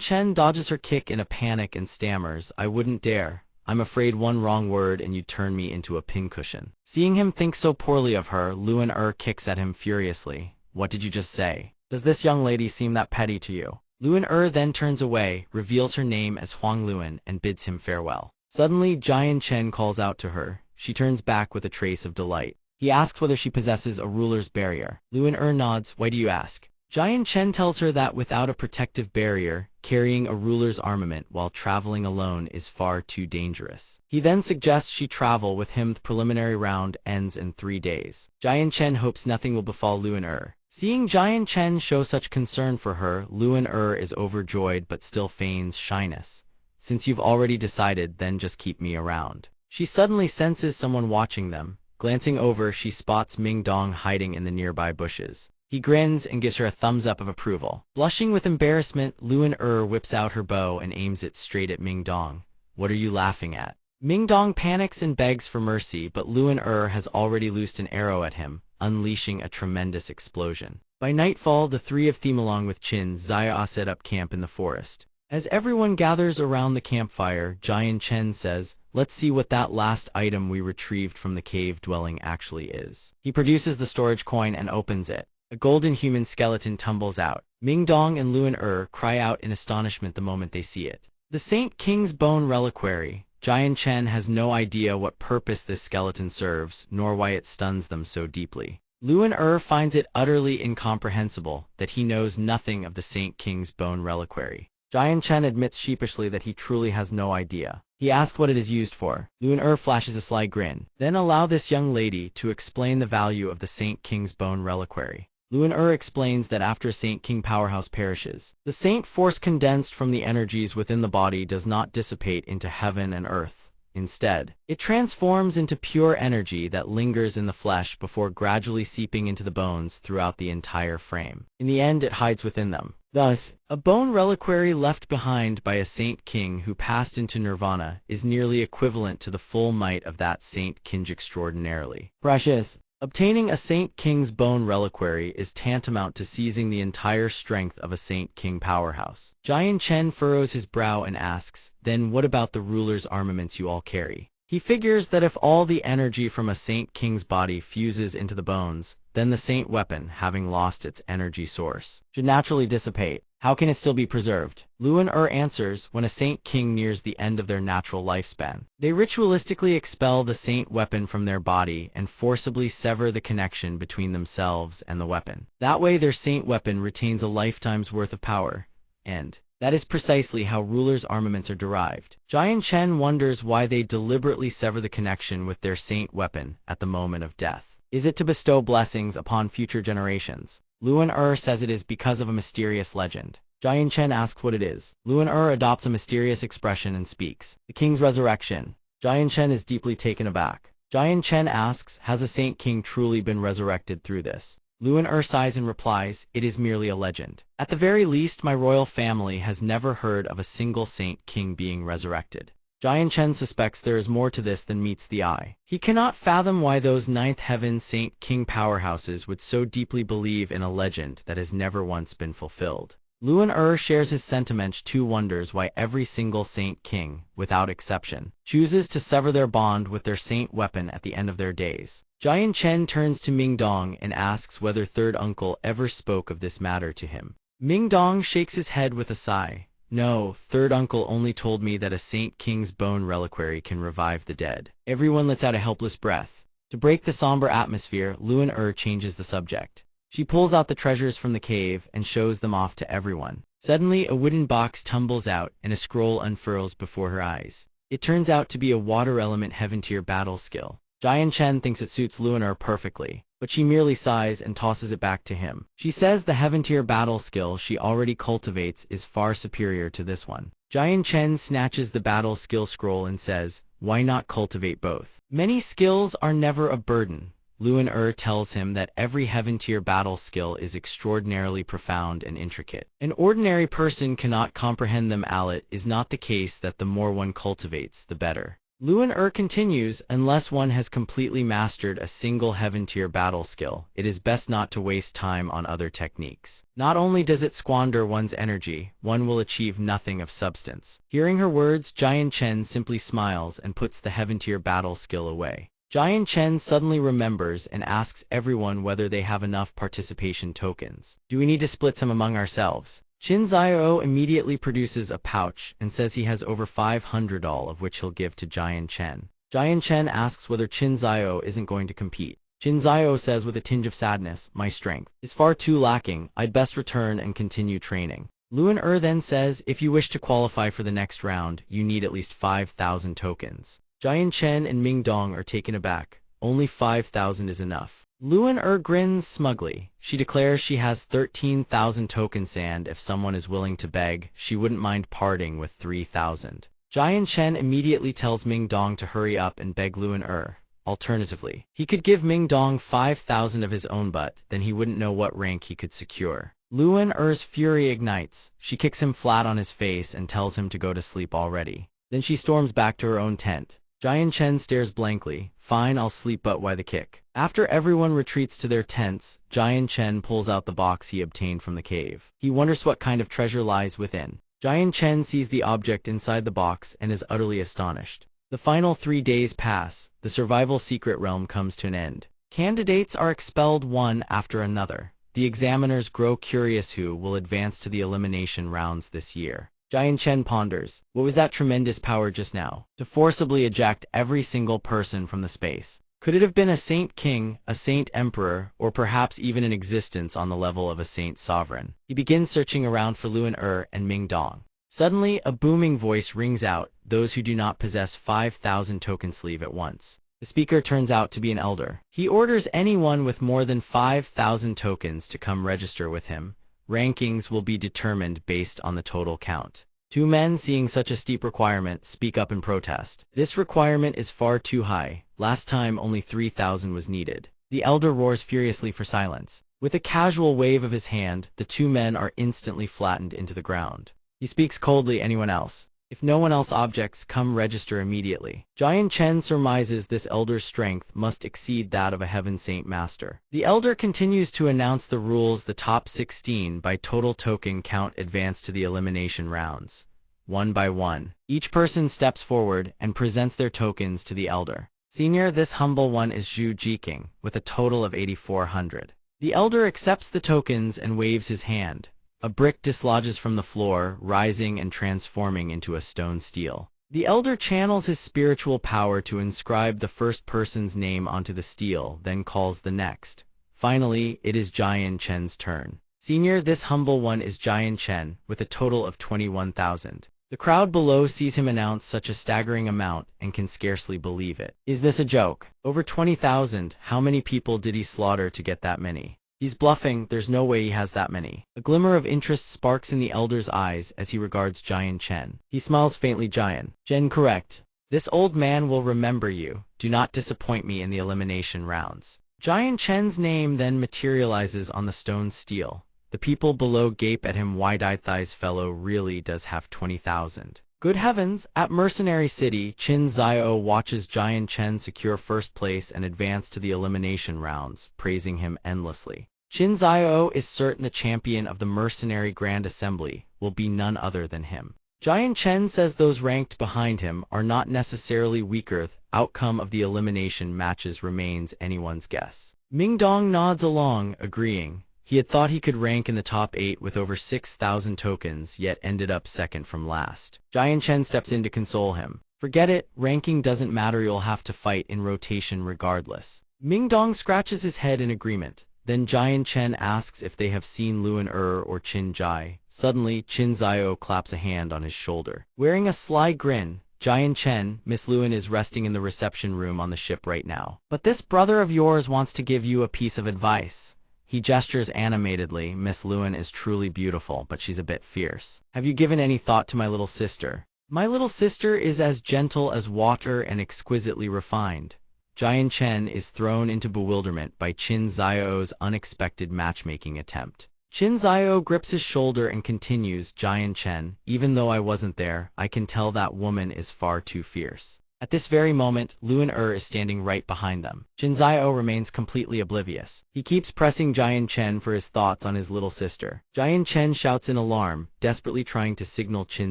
Chen dodges her kick in a panic and stammers, I wouldn't dare. I'm afraid one wrong word and you'd turn me into a pincushion. Seeing him think so poorly of her, Luan kicks at him furiously. What did you just say? Does this young lady seem that petty to you? Luan then turns away, reveals her name as Huang Luan, and bids him farewell. Suddenly, Jian Chen calls out to her. She turns back with a trace of delight. He asks whether she possesses a ruler's barrier. Luan nods, why do you ask? Jian Chen tells her that without a protective barrier, carrying a ruler's armament while traveling alone is far too dangerous. He then suggests she travel with him. The preliminary round ends in 3 days. Jian Chen hopes nothing will befall Luan. Seeing Jian Chen show such concern for her, Luan is overjoyed but still feigns shyness. Since you've already decided, then just keep me around. She suddenly senses someone watching them. Glancing over, she spots Ming Dong hiding in the nearby bushes. He grins and gives her a thumbs up of approval. Blushing with embarrassment, Luan whips out her bow and aims it straight at Ming Dong. What are you laughing at? Ming Dong panics and begs for mercy, but Luan has already loosed an arrow at him, unleashing a tremendous explosion. By nightfall, the three of them along with Qin Jai set up camp in the forest. As everyone gathers around the campfire, Jian Chen says, let's see what that last item we retrieved from the cave dwelling actually is. He produces the storage coin and opens it. A golden human skeleton tumbles out. Ming Dong and Luan cry out in astonishment the moment they see it. The Saint King's Bone Reliquary. Jian Chen has no idea what purpose this skeleton serves, nor why it stuns them so deeply. Luan finds it utterly incomprehensible that he knows nothing of the Saint King's Bone Reliquary. Jian Chen admits sheepishly that he truly has no idea. He asks what it is used for. Luan flashes a sly grin. Then allow this young lady to explain the value of the Saint King's Bone Reliquary. Luan explains that after Saint King Powerhouse perishes, the Saint force condensed from the energies within the body does not dissipate into heaven and earth. Instead, it transforms into pure energy that lingers in the flesh before gradually seeping into the bones throughout the entire frame. In the end, it hides within them. Thus, a bone reliquary left behind by a Saint King who passed into nirvana is nearly equivalent to the full might of that Saint King extraordinarily precious. Obtaining a Saint King's Bone Reliquary is tantamount to seizing the entire strength of a Saint King powerhouse. Jian Chen furrows his brow and asks, then what about the ruler's armaments you all carry? He figures that if all the energy from a Saint King's body fuses into the bones, then the Saint weapon, having lost its energy source, should naturally dissipate. How can it still be preserved? Luan-Er answers, when a Saint King nears the end of their natural lifespan. They ritualistically expel the Saint weapon from their body and forcibly sever the connection between themselves and the weapon. That way their Saint weapon retains a lifetime's worth of power. And that is precisely how rulers' armaments are derived. Jian Chen wonders why they deliberately sever the connection with their Saint weapon at the moment of death. Is it to bestow blessings upon future generations? Luan-Er says it is because of a mysterious legend. Jian Chen asks what it is. Luan-Er adopts a mysterious expression and speaks. The king's resurrection. Jian Chen is deeply taken aback. Jian Chen asks, has a Saint King truly been resurrected through this? Luan-Er sighs and replies, it is merely a legend. At the very least, my royal family has never heard of a single Saint King being resurrected. Jian Chen suspects there is more to this than meets the eye. He cannot fathom why those Ninth Heaven Saint King powerhouses would so deeply believe in a legend that has never once been fulfilled. Luan-Er shares his sentiments too, wonders why every single Saint King, without exception, chooses to sever their bond with their Saint weapon at the end of their days. Jian Chen turns to Ming Dong and asks whether third uncle ever spoke of this matter to him. Ming Dong shakes his head with a sigh. No, third uncle only told me that a Saint King's bone reliquary can revive the dead. Everyone lets out a helpless breath. To break the somber atmosphere, Luan-Er changes the subject. She pulls out the treasures from the cave and shows them off to everyone. Suddenly, a wooden box tumbles out and a scroll unfurls before her eyes. It turns out to be a water element heaven tier battle skill. Jian Chen thinks it suits Luan-Er perfectly, but she merely sighs and tosses it back to him. She says the heaven tier battle skill she already cultivates is far superior to this one. Jian Chen snatches the battle skill scroll and says, why not cultivate both? Many skills are never a burden. Luan-Er tells him that every heaven tier battle skill is extraordinarily profound and intricate. An ordinary person cannot comprehend them. It is not the case that the more one cultivates, the better. Luan-Er continues, unless one has completely mastered a single heaven tier battle skill, it is best not to waste time on other techniques. Not only does it squander one's energy, one will achieve nothing of substance. Hearing her words, Jian Chen simply smiles and puts the heaven tier battle skill away. Jian Chen suddenly remembers and asks everyone whether they have enough participation tokens. Do we need to split some among ourselves? Qin Zhao immediately produces a pouch and says he has over 500, all of which he'll give to Jian Chen. Jian Chen asks whether Qin Zhao isn't going to compete. Qin Zhao says with a tinge of sadness, my strength is far too lacking, I'd best return and continue training. Luan-Er then says, if you wish to qualify for the next round, you need at least 5,000 tokens. Jian Chen and Ming Dong are taken aback. Only 5,000 is enough. Luan-Er grins smugly. She declares she has 13,000 tokens and if someone is willing to beg, she wouldn't mind parting with 3,000. Jian Chen immediately tells Ming Dong to hurry up and beg Luan-Er. Alternatively, he could give Ming Dong 5,000 of his own, but then he wouldn't know what rank he could secure. Luan-Er's fury ignites. She kicks him flat on his face and tells him to go to sleep already. Then she storms back to her own tent. Jian Chen stares blankly. Fine, I'll sleep, but why the kick? After everyone retreats to their tents, Jian Chen pulls out the box he obtained from the cave. He wonders what kind of treasure lies within. Jian Chen sees the object inside the box and is utterly astonished. The final 3 days pass. The survival secret realm comes to an end. Candidates are expelled one after another. The examiners grow curious who will advance to the elimination rounds this year. Jian Chen ponders, what was that tremendous power just now? To forcibly eject every single person from the space. Could it have been a Saint King, a Saint Emperor, or perhaps even an existence on the level of a Saint Sovereign? He begins searching around for Luan-Er and Ming Dong. Suddenly, a booming voice rings out, those who do not possess 5,000 tokens leave at once. The speaker turns out to be an elder. He orders anyone with more than 5,000 tokens to come register with him. Rankings will be determined based on the total count. 2 men, seeing such a steep requirement, speak up in protest. This requirement is far too high. Last time only 3,000 was needed. The elder roars furiously for silence. With a casual wave of his hand, the 2 men are instantly flattened into the ground. He speaks coldly, anyone else? If no one else objects, come register immediately. Jian Chen surmises this elder's strength must exceed that of a Heaven Saint Master. The elder continues to announce the rules. The top 16 by total token count advance to the elimination rounds. One by one, each person steps forward and presents their tokens to the elder. Senior, this humble one is Zhu Jiqing, with a total of 8,400. The elder accepts the tokens and waves his hand. A brick dislodges from the floor, rising and transforming into a stone steel. The elder channels his spiritual power to inscribe the first person's name onto the steel, then calls the next. Finally, it is Jian Chen's turn. Senior, this humble one is Jian Chen, with a total of 21,000. The crowd below sees him announce such a staggering amount and can scarcely believe it. Is this a joke? Over 20,000, how many people did he slaughter to get that many? He's bluffing, there's no way he has that many. A glimmer of interest sparks in the elder's eyes as he regards Jian Chen. He smiles faintly. Jian Chen, correct. This old man will remember you. Do not disappoint me in the elimination rounds. Jian Chen's name then materializes on the stone steel. The people below gape at him wide-eyed. This fellow really does have 20,000. Good heavens! At Mercenary City, Qin Xiao watches Jian Chen secure first place and advance to the elimination rounds, praising him endlessly. Qin Xiao is certain the champion of the Mercenary Grand Assembly will be none other than him. Jian Chen says those ranked behind him are not necessarily weaker. The outcome of the elimination matches remains anyone's guess. Mingdong nods along, agreeing. He had thought he could rank in the top 8 with over 6,000 tokens, yet ended up second from last. Jian Chen steps in to console him. Forget it, ranking doesn't matter, you'll have to fight in rotation regardless. Mingdong scratches his head in agreement. Then Jian Chen asks if they have seen Luan or Qin Jai. Suddenly, Qin Xiao claps a hand on his shoulder. Wearing a sly grin, Jian Chen, Miss Luan is resting in the reception room on the ship right now. But this brother of yours wants to give you a piece of advice. He gestures animatedly. Miss Luan is truly beautiful, but she's a bit fierce. Have you given any thought to my little sister? My little sister is as gentle as water and exquisitely refined. Jian Chen is thrown into bewilderment by Qin Xiao's unexpected matchmaking attempt. Qin Xiao grips his shoulder and continues, Jian Chen, even though I wasn't there, I can tell that woman is far too fierce. At this very moment, Luan is standing right behind them. Qin Xiao remains completely oblivious. He keeps pressing Jian Chen for his thoughts on his little sister. Jian Chen shouts in alarm, desperately trying to signal Qin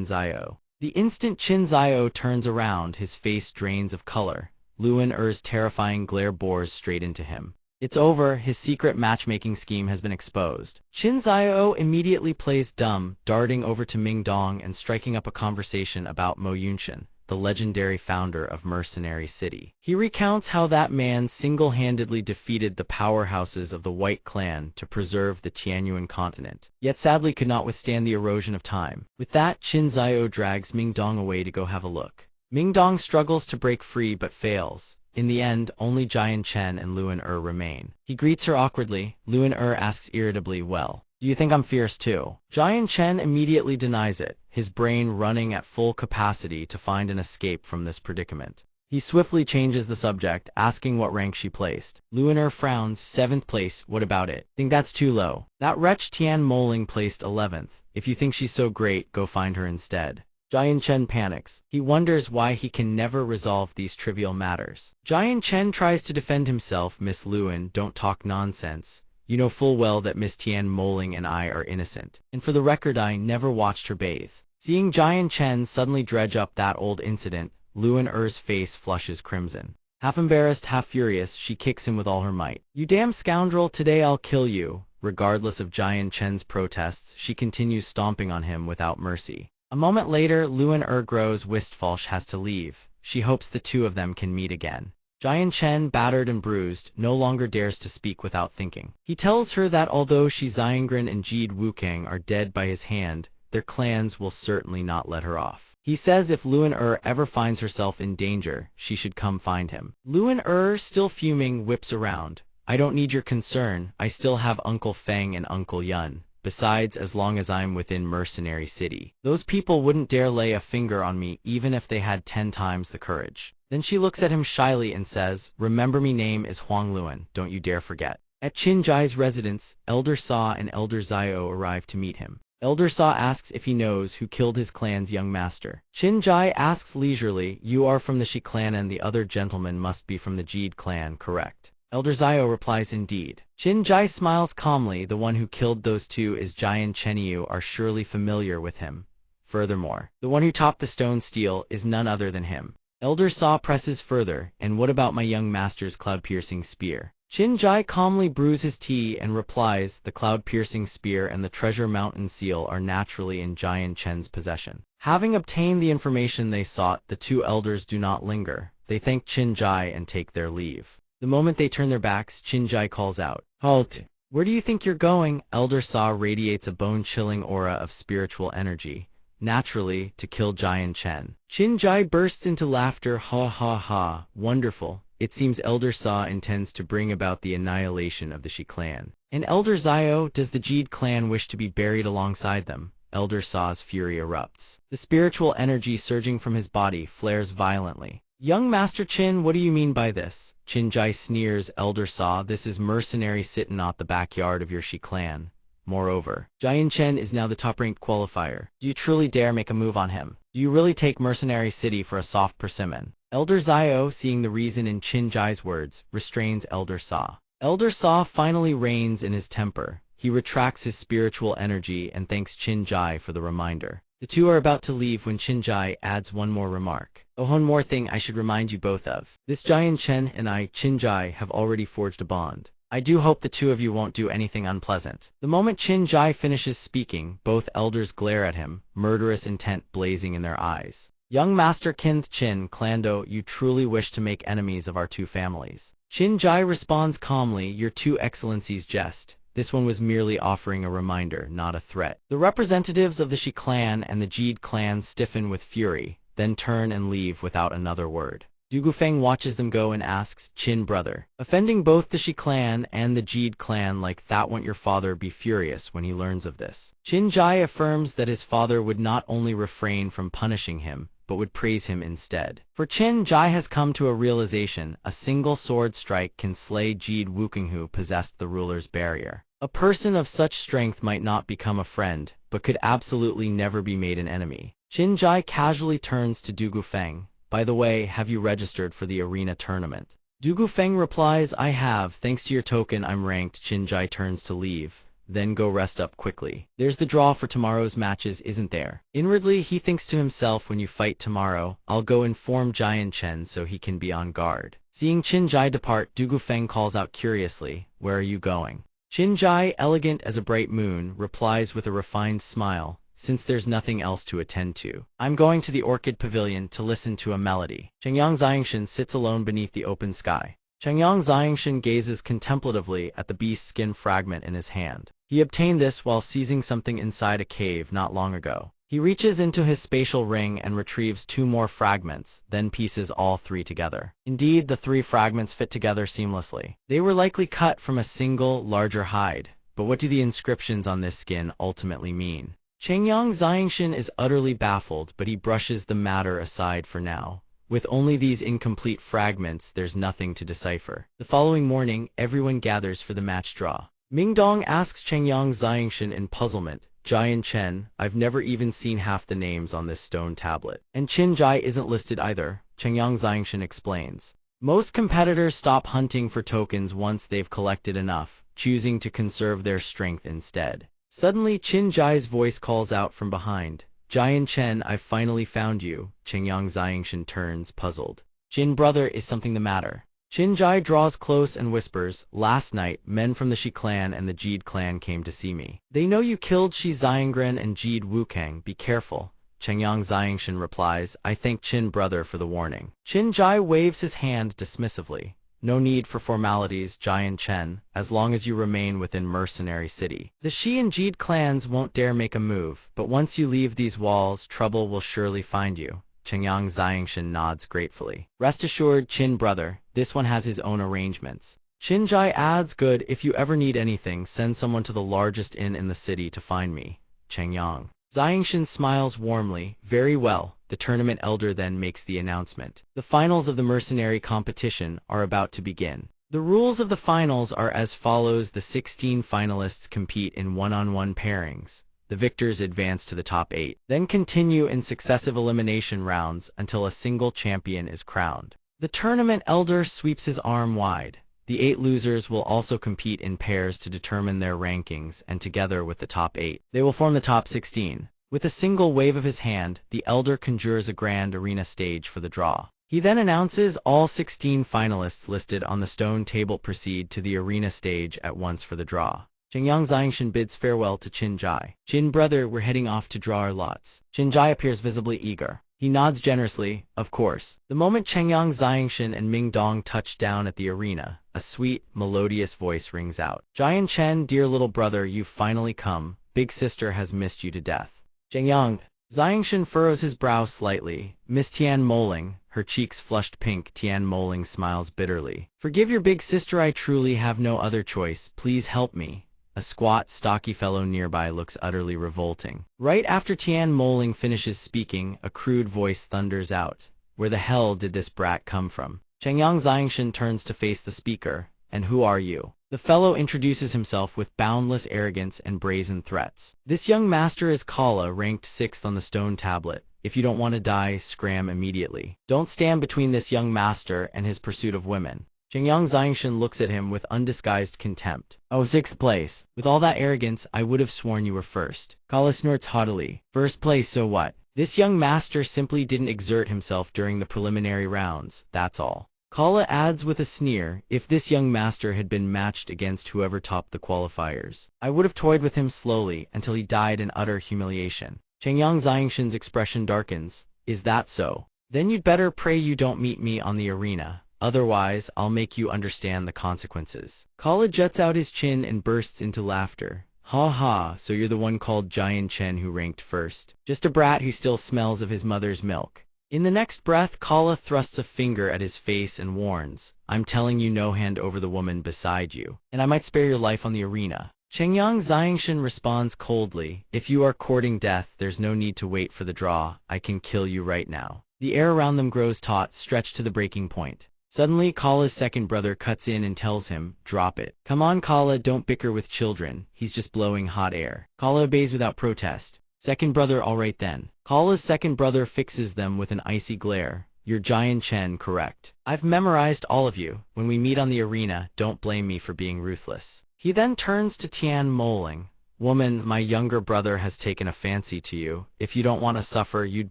Xiao. The instant Qin Xiao turns around, his face drains of color. Luan terrifying glare bores straight into him. It's over, his secret matchmaking scheme has been exposed. Qin Xiao immediately plays dumb, darting over to Mingdong and striking up a conversation about Mo Yunshan, the legendary founder of Mercenary City. He recounts how that man single-handedly defeated the powerhouses of the White Clan to preserve the Tianyuan continent, yet sadly could not withstand the erosion of time. With that, Qin Xiao drags Mingdong away to go have a look. Mingdong struggles to break free but fails. In the end, only Jian Chen and Luan remain. He greets her awkwardly. Luan asks irritably, well, do you think I'm fierce too? Jian Chen immediately denies it, his brain running at full capacity to find an escape from this predicament. He swiftly changes the subject, asking what rank she placed. Luan frowns, 7th place, what about it? Think that's too low. That wretch Tian Moling placed 11th. If you think she's so great, go find her instead. Jian Chen panics. He wonders why he can never resolve these trivial matters. Jian Chen tries to defend himself. Miss Luan, don't talk nonsense. You know full well that Miss Tian Moling and I are innocent. And for the record, I never watched her bathe. Seeing Jian Chen suddenly dredge up that old incident, Luan face flushes crimson. Half embarrassed, half furious, she kicks him with all her might. You damn scoundrel, today I'll kill you. Regardless of Jian Chen's protests, she continues stomping on him without mercy. A moment later, Luan grows wistful. She has to leave. She hopes the two of them can meet again. Jian Chen, battered and bruised, no longer dares to speak without thinking. He tells her that although Shi Xiangren and Jide Wukang are dead by his hand, their clans will certainly not let her off. He says if Luan ever finds herself in danger, she should come find him. Luan still fuming, whips around. I don't need your concern, I still have Uncle Feng and Uncle Yun. Besides, as long as I'm within Mercenary City, those people wouldn't dare lay a finger on me even if they had 10 times the courage. Then she looks at him shyly and says, remember me name is Huang Luan, don't you dare forget. At Qin Jai's residence, Elder Sa and Elder Xiao arrive to meet him. Elder Sa asks if he knows who killed his clan's young master. Qin Jai asks leisurely, you are from the Shi clan and the other gentleman must be from the Jide clan, correct? Elder Xiao replies, indeed. Qin Jai smiles calmly, the one who killed those two is Jian Chenyu are surely familiar with him. Furthermore, the one who topped the stone steel is none other than him. Elder Sa presses further, and what about my young master's cloud-piercing spear? Qin Jai calmly brews his tea and replies, the cloud-piercing spear and the treasure mountain seal are naturally in Jian Chen's possession. Having obtained the information they sought, the two elders do not linger. They thank Qin Jai and take their leave. The moment they turn their backs, Qin Jai calls out, "Halt! Where do you think you're going?" Elder Sa radiates a bone-chilling aura of spiritual energy. Naturally, to kill Jian Chen. Qin Jai bursts into laughter. Ha ha ha, wonderful. It seems Elder Sa intends to bring about the annihilation of the Shi clan. And Elder Zio, does the Jade clan wish to be buried alongside them? Elder Sa's fury erupts. The spiritual energy surging from his body flares violently. Young Master Qin, what do you mean by this? Qin Jai sneers. Elder Sa, this is mercenary sit not the backyard of your Shi clan. Moreover, Jian Chen is now the top-ranked qualifier. Do you truly dare make a move on him? Do you really take Mercenary City for a soft persimmon? Elder Zio, seeing the reason in Qin Jai's words, restrains Elder Sa. Elder Sa finally reigns in his temper. He retracts his spiritual energy and thanks Qin Jai for the reminder. The two are about to leave when Qin Jai adds one more remark. Oh, one more thing I should remind you both of. This Jian Chen and I, Qin Jai, have already forged a bond. I do hope the two of you won't do anything unpleasant. The moment Qin Jai finishes speaking, both elders glare at him, murderous intent blazing in their eyes. Young Master Qin Clando, you truly wish to make enemies of our two families. Qin Jai responds calmly, your two excellencies jest. This one was merely offering a reminder, not a threat. The representatives of the Shi clan and the Jade clan stiffen with fury, then turn and leave without another word. Du Gufeng watches them go and asks, Qin brother, offending both the Shi clan and the Jade clan like that, won't your father be furious when he learns of this? Qin Jai affirms that his father would not only refrain from punishing him, but would praise him instead. For Qin Jai has come to a realization, a single sword strike can slay Jade Wukong who possessed the ruler's barrier. A person of such strength might not become a friend, but could absolutely never be made an enemy. Qin Jai casually turns to Du Gufeng. By the way, have you registered for the arena tournament? Du Gufeng replies, I have, thanks to your token I'm ranked. Qin Jai turns to leave, then go rest up quickly. There's the draw for tomorrow's matches, isn't there? Inwardly, he thinks to himself, when you fight tomorrow, I'll go inform Jian Chen so he can be on guard. Seeing Qin Jai depart, Du Gufeng calls out curiously, where are you going? Qin Jai, elegant as a bright moon, replies with a refined smile, since there's nothing else to attend to. I'm going to the Orchid Pavilion to listen to a melody. Chengyang Xiangshan sits alone beneath the open sky. Chengyang Xiangshan gazes contemplatively at the beast's skin fragment in his hand. He obtained this while seizing something inside a cave not long ago. He reaches into his spatial ring and retrieves two more fragments, then pieces all three together. Indeed, the three fragments fit together seamlessly. They were likely cut from a single, larger hide. But what do the inscriptions on this skin ultimately mean? Chengyang Xiangshan is utterly baffled, but he brushes the matter aside for now. With only these incomplete fragments, there's nothing to decipher. The following morning, everyone gathers for the match draw. Mingdong asks Chengyang Xiangshan in puzzlement, Jian Chen, I've never even seen half the names on this stone tablet. And Qin Jai isn't listed either, Chengyang Xiangshan explains. Most competitors stop hunting for tokens once they've collected enough, choosing to conserve their strength instead. Suddenly, Qin Jai's voice calls out from behind. Jian Chen, I've finally found you. Chengyang Xiangshan turns, puzzled. Qin brother, is something the matter? Qin Jai draws close and whispers, last night, men from the Shi clan and the Jade clan came to see me. They know you killed Shi Xiangren and Jade Wukong, be careful. Chengyang Xiangshan replies, I thank Qin brother for the warning. Qin Jai waves his hand dismissively. No need for formalities, Jian Chen, as long as you remain within Mercenary City. The Shi and Jade clans won't dare make a move, but once you leave these walls, trouble will surely find you. Chengyang Xiangshan nods gratefully. Rest assured, Qin brother, this one has his own arrangements. Qin Jai adds, good, if you ever need anything, send someone to the largest inn in the city to find me. Chengyang Xiangshan smiles warmly, very well. The tournament elder then makes the announcement. The finals of the mercenary competition are about to begin. The rules of the finals are as follows. The 16 finalists compete in one-on-one pairings. The victors advance to the top 8, then continue in successive elimination rounds until a single champion is crowned. The tournament elder sweeps his arm wide. The 8 losers will also compete in pairs to determine their rankings, and together with the top 8, they will form the top 16. With a single wave of his hand, the elder conjures a grand arena stage for the draw. He then announces all 16 finalists listed on the stone table proceed to the arena stage at once for the draw. Chengyang Xiangshan bids farewell to Qin Jai. "Qin brother, we're heading off to draw our lots." Qin Jai appears visibly eager. He nods generously, of course. The moment Chengyang Xiangshan and Ming Dong touch down at the arena, a sweet, melodious voice rings out. "Jian Chen, dear little brother, you've finally come. Big sister has missed you to death." Chengyang Xiangshan furrows his brow slightly. Miss Tian Moling, her cheeks flushed pink. Tian Moling smiles bitterly. "Forgive your big sister, I truly have no other choice. Please help me." A squat, stocky fellow nearby looks utterly revolting. Right after Tian Moling finishes speaking, a crude voice thunders out. "Where the hell did this brat come from?" Chengyang Xiangshan turns to face the speaker. "And who are you?" The fellow introduces himself with boundless arrogance and brazen threats. "This young master is Kala, ranked 6th on the stone tablet. If you don't want to die, scram immediately. Don't stand between this young master and his pursuit of women." Chengyang Xiangshan looks at him with undisguised contempt. "Oh, 6th place. With all that arrogance, I would have sworn you were first." Kala snorts haughtily. "First place, so what? This young master simply didn't exert himself during the preliminary rounds, that's all." Kala adds with a sneer, "If this young master had been matched against whoever topped the qualifiers, I would have toyed with him slowly until he died in utter humiliation." Chengyang Xiangshan's expression darkens. "Is that so? Then you'd better pray you don't meet me on the arena. Otherwise, I'll make you understand the consequences." Kala juts out his chin and bursts into laughter. "Ha ha, so you're the one called Jian Chen who ranked first. Just a brat who still smells of his mother's milk." In the next breath, Kala thrusts a finger at his face and warns, "I'm telling you, no hand over the woman beside you, and I might spare your life on the arena." Chengyang Xiangshan responds coldly, "If you are courting death, there's no need to wait for the draw. I can kill you right now." The air around them grows taut, stretched to the breaking point. Suddenly, Kala's second brother cuts in and tells him, "Drop it. Come on, Kala, don't bicker with children. He's just blowing hot air." Kala obeys without protest. Second brother, all right then. Kala's second brother fixes them with an icy glare. "You're Jian Chen, correct? I've memorized all of you. When we meet on the arena, don't blame me for being ruthless." He then turns to Tian Moling. "Woman, my younger brother has taken a fancy to you. If you don't want to suffer, you'd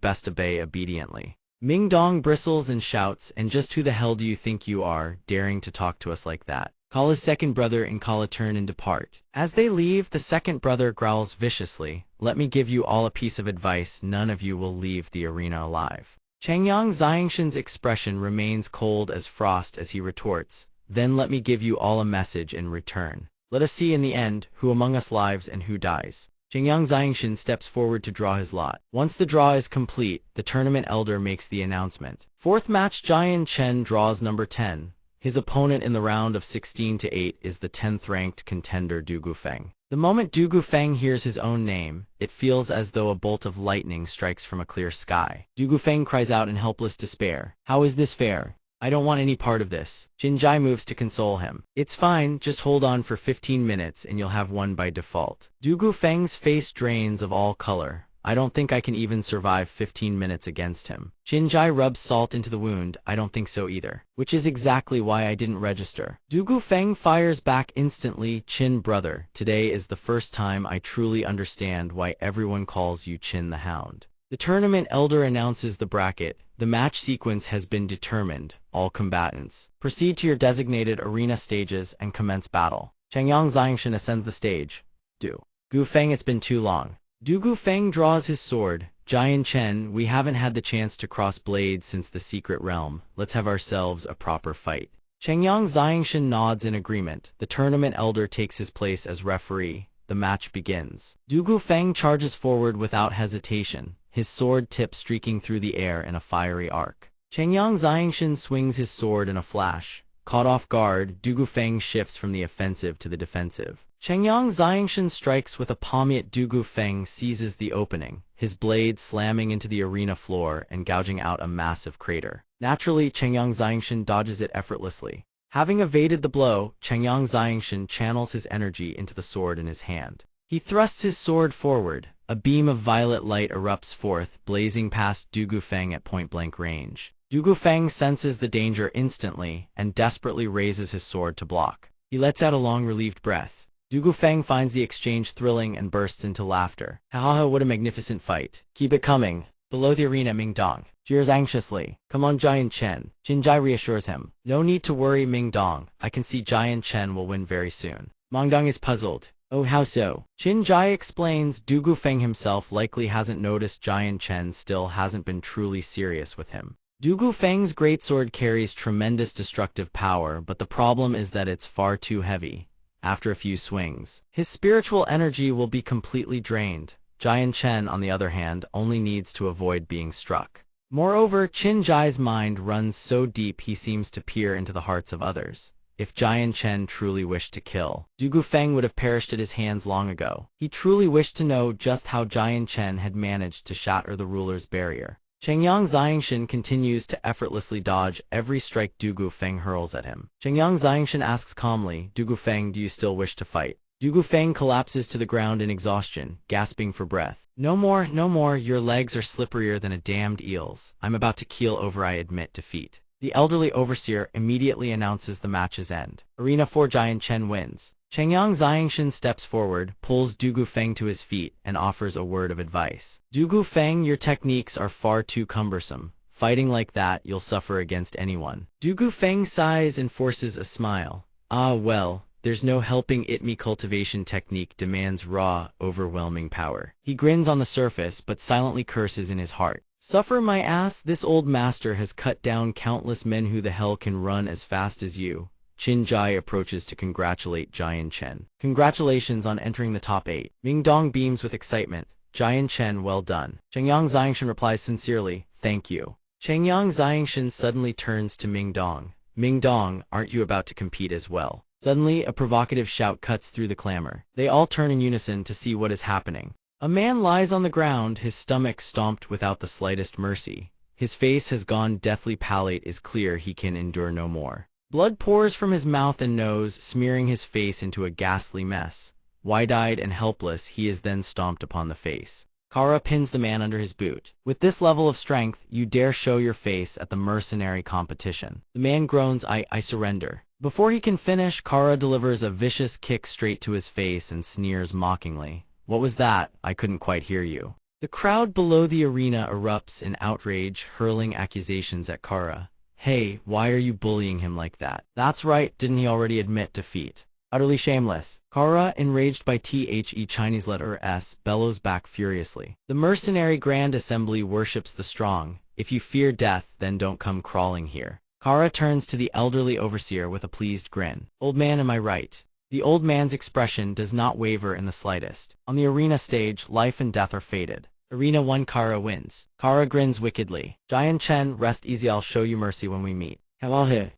best obey obediently." Ming Dong bristles and shouts, "And just who the hell do you think you are, daring to talk to us like that?" Kala's second brother and Kala turn and depart. As they leave, the second brother growls viciously, "Let me give you all a piece of advice, none of you will leave the arena alive." Chengyang Xiangshan's expression remains cold as frost as he retorts, "Then let me give you all a message in return. Let us see in the end, who among us lives and who dies." Chengyang Xiangshan steps forward to draw his lot. Once the draw is complete, the tournament elder makes the announcement. Fourth match, Jian Chen draws number 10. His opponent in the round of 16 to 8 is the 10th-ranked contender Du Gufeng. The moment Du Gufeng hears his own name, it feels as though a bolt of lightning strikes from a clear sky. Du Gufeng cries out in helpless despair, "How is this fair? I don't want any part of this." Qin Jai moves to console him. "It's fine, just hold on for 15 minutes and you'll have won by default." Du Gufeng's face drains of all color. "I don't think I can even survive 15 minutes against him." Qin Jai rubs salt into the wound. "I don't think so either. Which is exactly why I didn't register." Du Gufeng fires back instantly, "Qin brother, today is the first time I truly understand why everyone calls you Qin the Hound." The tournament elder announces the bracket. The match sequence has been determined. All combatants proceed to your designated arena stages and commence battle. Chengyang Xiangshan ascends the stage. Du Gufeng, it's been too long. Du Gufeng draws his sword. "Jian Chen, we haven't had the chance to cross blades since the secret realm. Let's have ourselves a proper fight." Chengyang Xiangshan nods in agreement. The tournament elder takes his place as referee. The match begins. Du Gufeng charges forward without hesitation, his sword tip streaking through the air in a fiery arc. Chengyang Xiangshan swings his sword in a flash. Caught off guard, Du Gufeng shifts from the offensive to the defensive. Chengyang Xiangshan strikes with a palm, yet Du Gufeng seizes the opening, his blade slamming into the arena floor and gouging out a massive crater. Naturally, Chengyang Xiangshan dodges it effortlessly. Having evaded the blow, Chengyang Xiangshan channels his energy into the sword in his hand. He thrusts his sword forward. A beam of violet light erupts forth, blazing past Du Gufeng at point-blank range. Du Gufeng senses the danger instantly and desperately raises his sword to block. He lets out a long, relieved breath. Du Gufeng finds the exchange thrilling and bursts into laughter. "Ha ha ha, what a magnificent fight. Keep it coming." Below the arena, Ming Dong, jeers anxiously. Come on, Giant Chen. Jinjai reassures him. No need to worry, Ming Dong. I can see Giant Chen will win very soon. Mangdong is puzzled. Oh, how so? Jinjai explains Dugu Feng himself likely hasn't noticed Giant Chen still hasn't been truly serious with him. Dugu Feng's greatsword carries tremendous destructive power, but the problem is that it's far too heavy. After a few swings, his spiritual energy will be completely drained. Giant Chen, on the other hand, only needs to avoid being struck. Moreover, Qin Jai's mind runs so deep he seems to peer into the hearts of others. If Giant Chen truly wished to kill, Dugu Feng would have perished at his hands long ago. He truly wished to know just how Giant Chen had managed to shatter the ruler's barrier. Chengyang Xiangshan continues to effortlessly dodge every strike Dugu Feng hurls at him. Chengyang Xiangshan asks calmly, Dugu Feng, do you still wish to fight? Dugu Feng collapses to the ground in exhaustion, gasping for breath. No more, no more, your legs are slipperier than a damned eel's. I'm about to keel over, I admit defeat. The elderly overseer immediately announces the match's end. Arena 4 Giant Chen wins. Chengyang Xiangshan steps forward, pulls Dugu Feng to his feet, and offers a word of advice. Dugu Feng, your techniques are far too cumbersome. Fighting like that, you'll suffer against anyone. Dugu Feng sighs and forces a smile. Ah well, there's no helping it, me cultivation technique demands raw, overwhelming power. He grins on the surface, but silently curses in his heart. Suffer my ass, this old master has cut down countless men. Who the hell can run as fast as you? Qin Jai approaches to congratulate Giant Chen. Congratulations on entering the top 8. Ming Dong beams with excitement. Giant Chen, well done. Chengyang Xiangshan replies sincerely, thank you. Chengyang Xiangshan suddenly turns to Ming Dong. Ming Dong, aren't you about to compete as well? Suddenly, a provocative shout cuts through the clamor. They all turn in unison to see what is happening. A man lies on the ground, his stomach stomped without the slightest mercy. His face has gone deathly pallid. It is clear he can endure no more. Blood pours from his mouth and nose, smearing his face into a ghastly mess. Wide-eyed and helpless, he is then stomped upon the face. Kara pins the man under his boot. With this level of strength, you dare show your face at the mercenary competition. The man groans, I surrender. Before he can finish, Kara delivers a vicious kick straight to his face and sneers mockingly. What was that? I couldn't quite hear you. The crowd below the arena erupts in outrage, hurling accusations at Kara. Hey, why are you bullying him like that? That's right, didn't he already admit defeat? Utterly shameless. Kara, enraged by The Chinese letter S, bellows back furiously. The mercenary Grand Assembly worships the strong. If you fear death, then don't come crawling here. Kara turns to the elderly overseer with a pleased grin. Old man, am I right? The old man's expression does not waver in the slightest. On the arena stage, life and death are fated. Arena 1 Kara wins. Kara grins wickedly. Giant Chen, rest easy, I'll show you mercy when we meet. Chengyang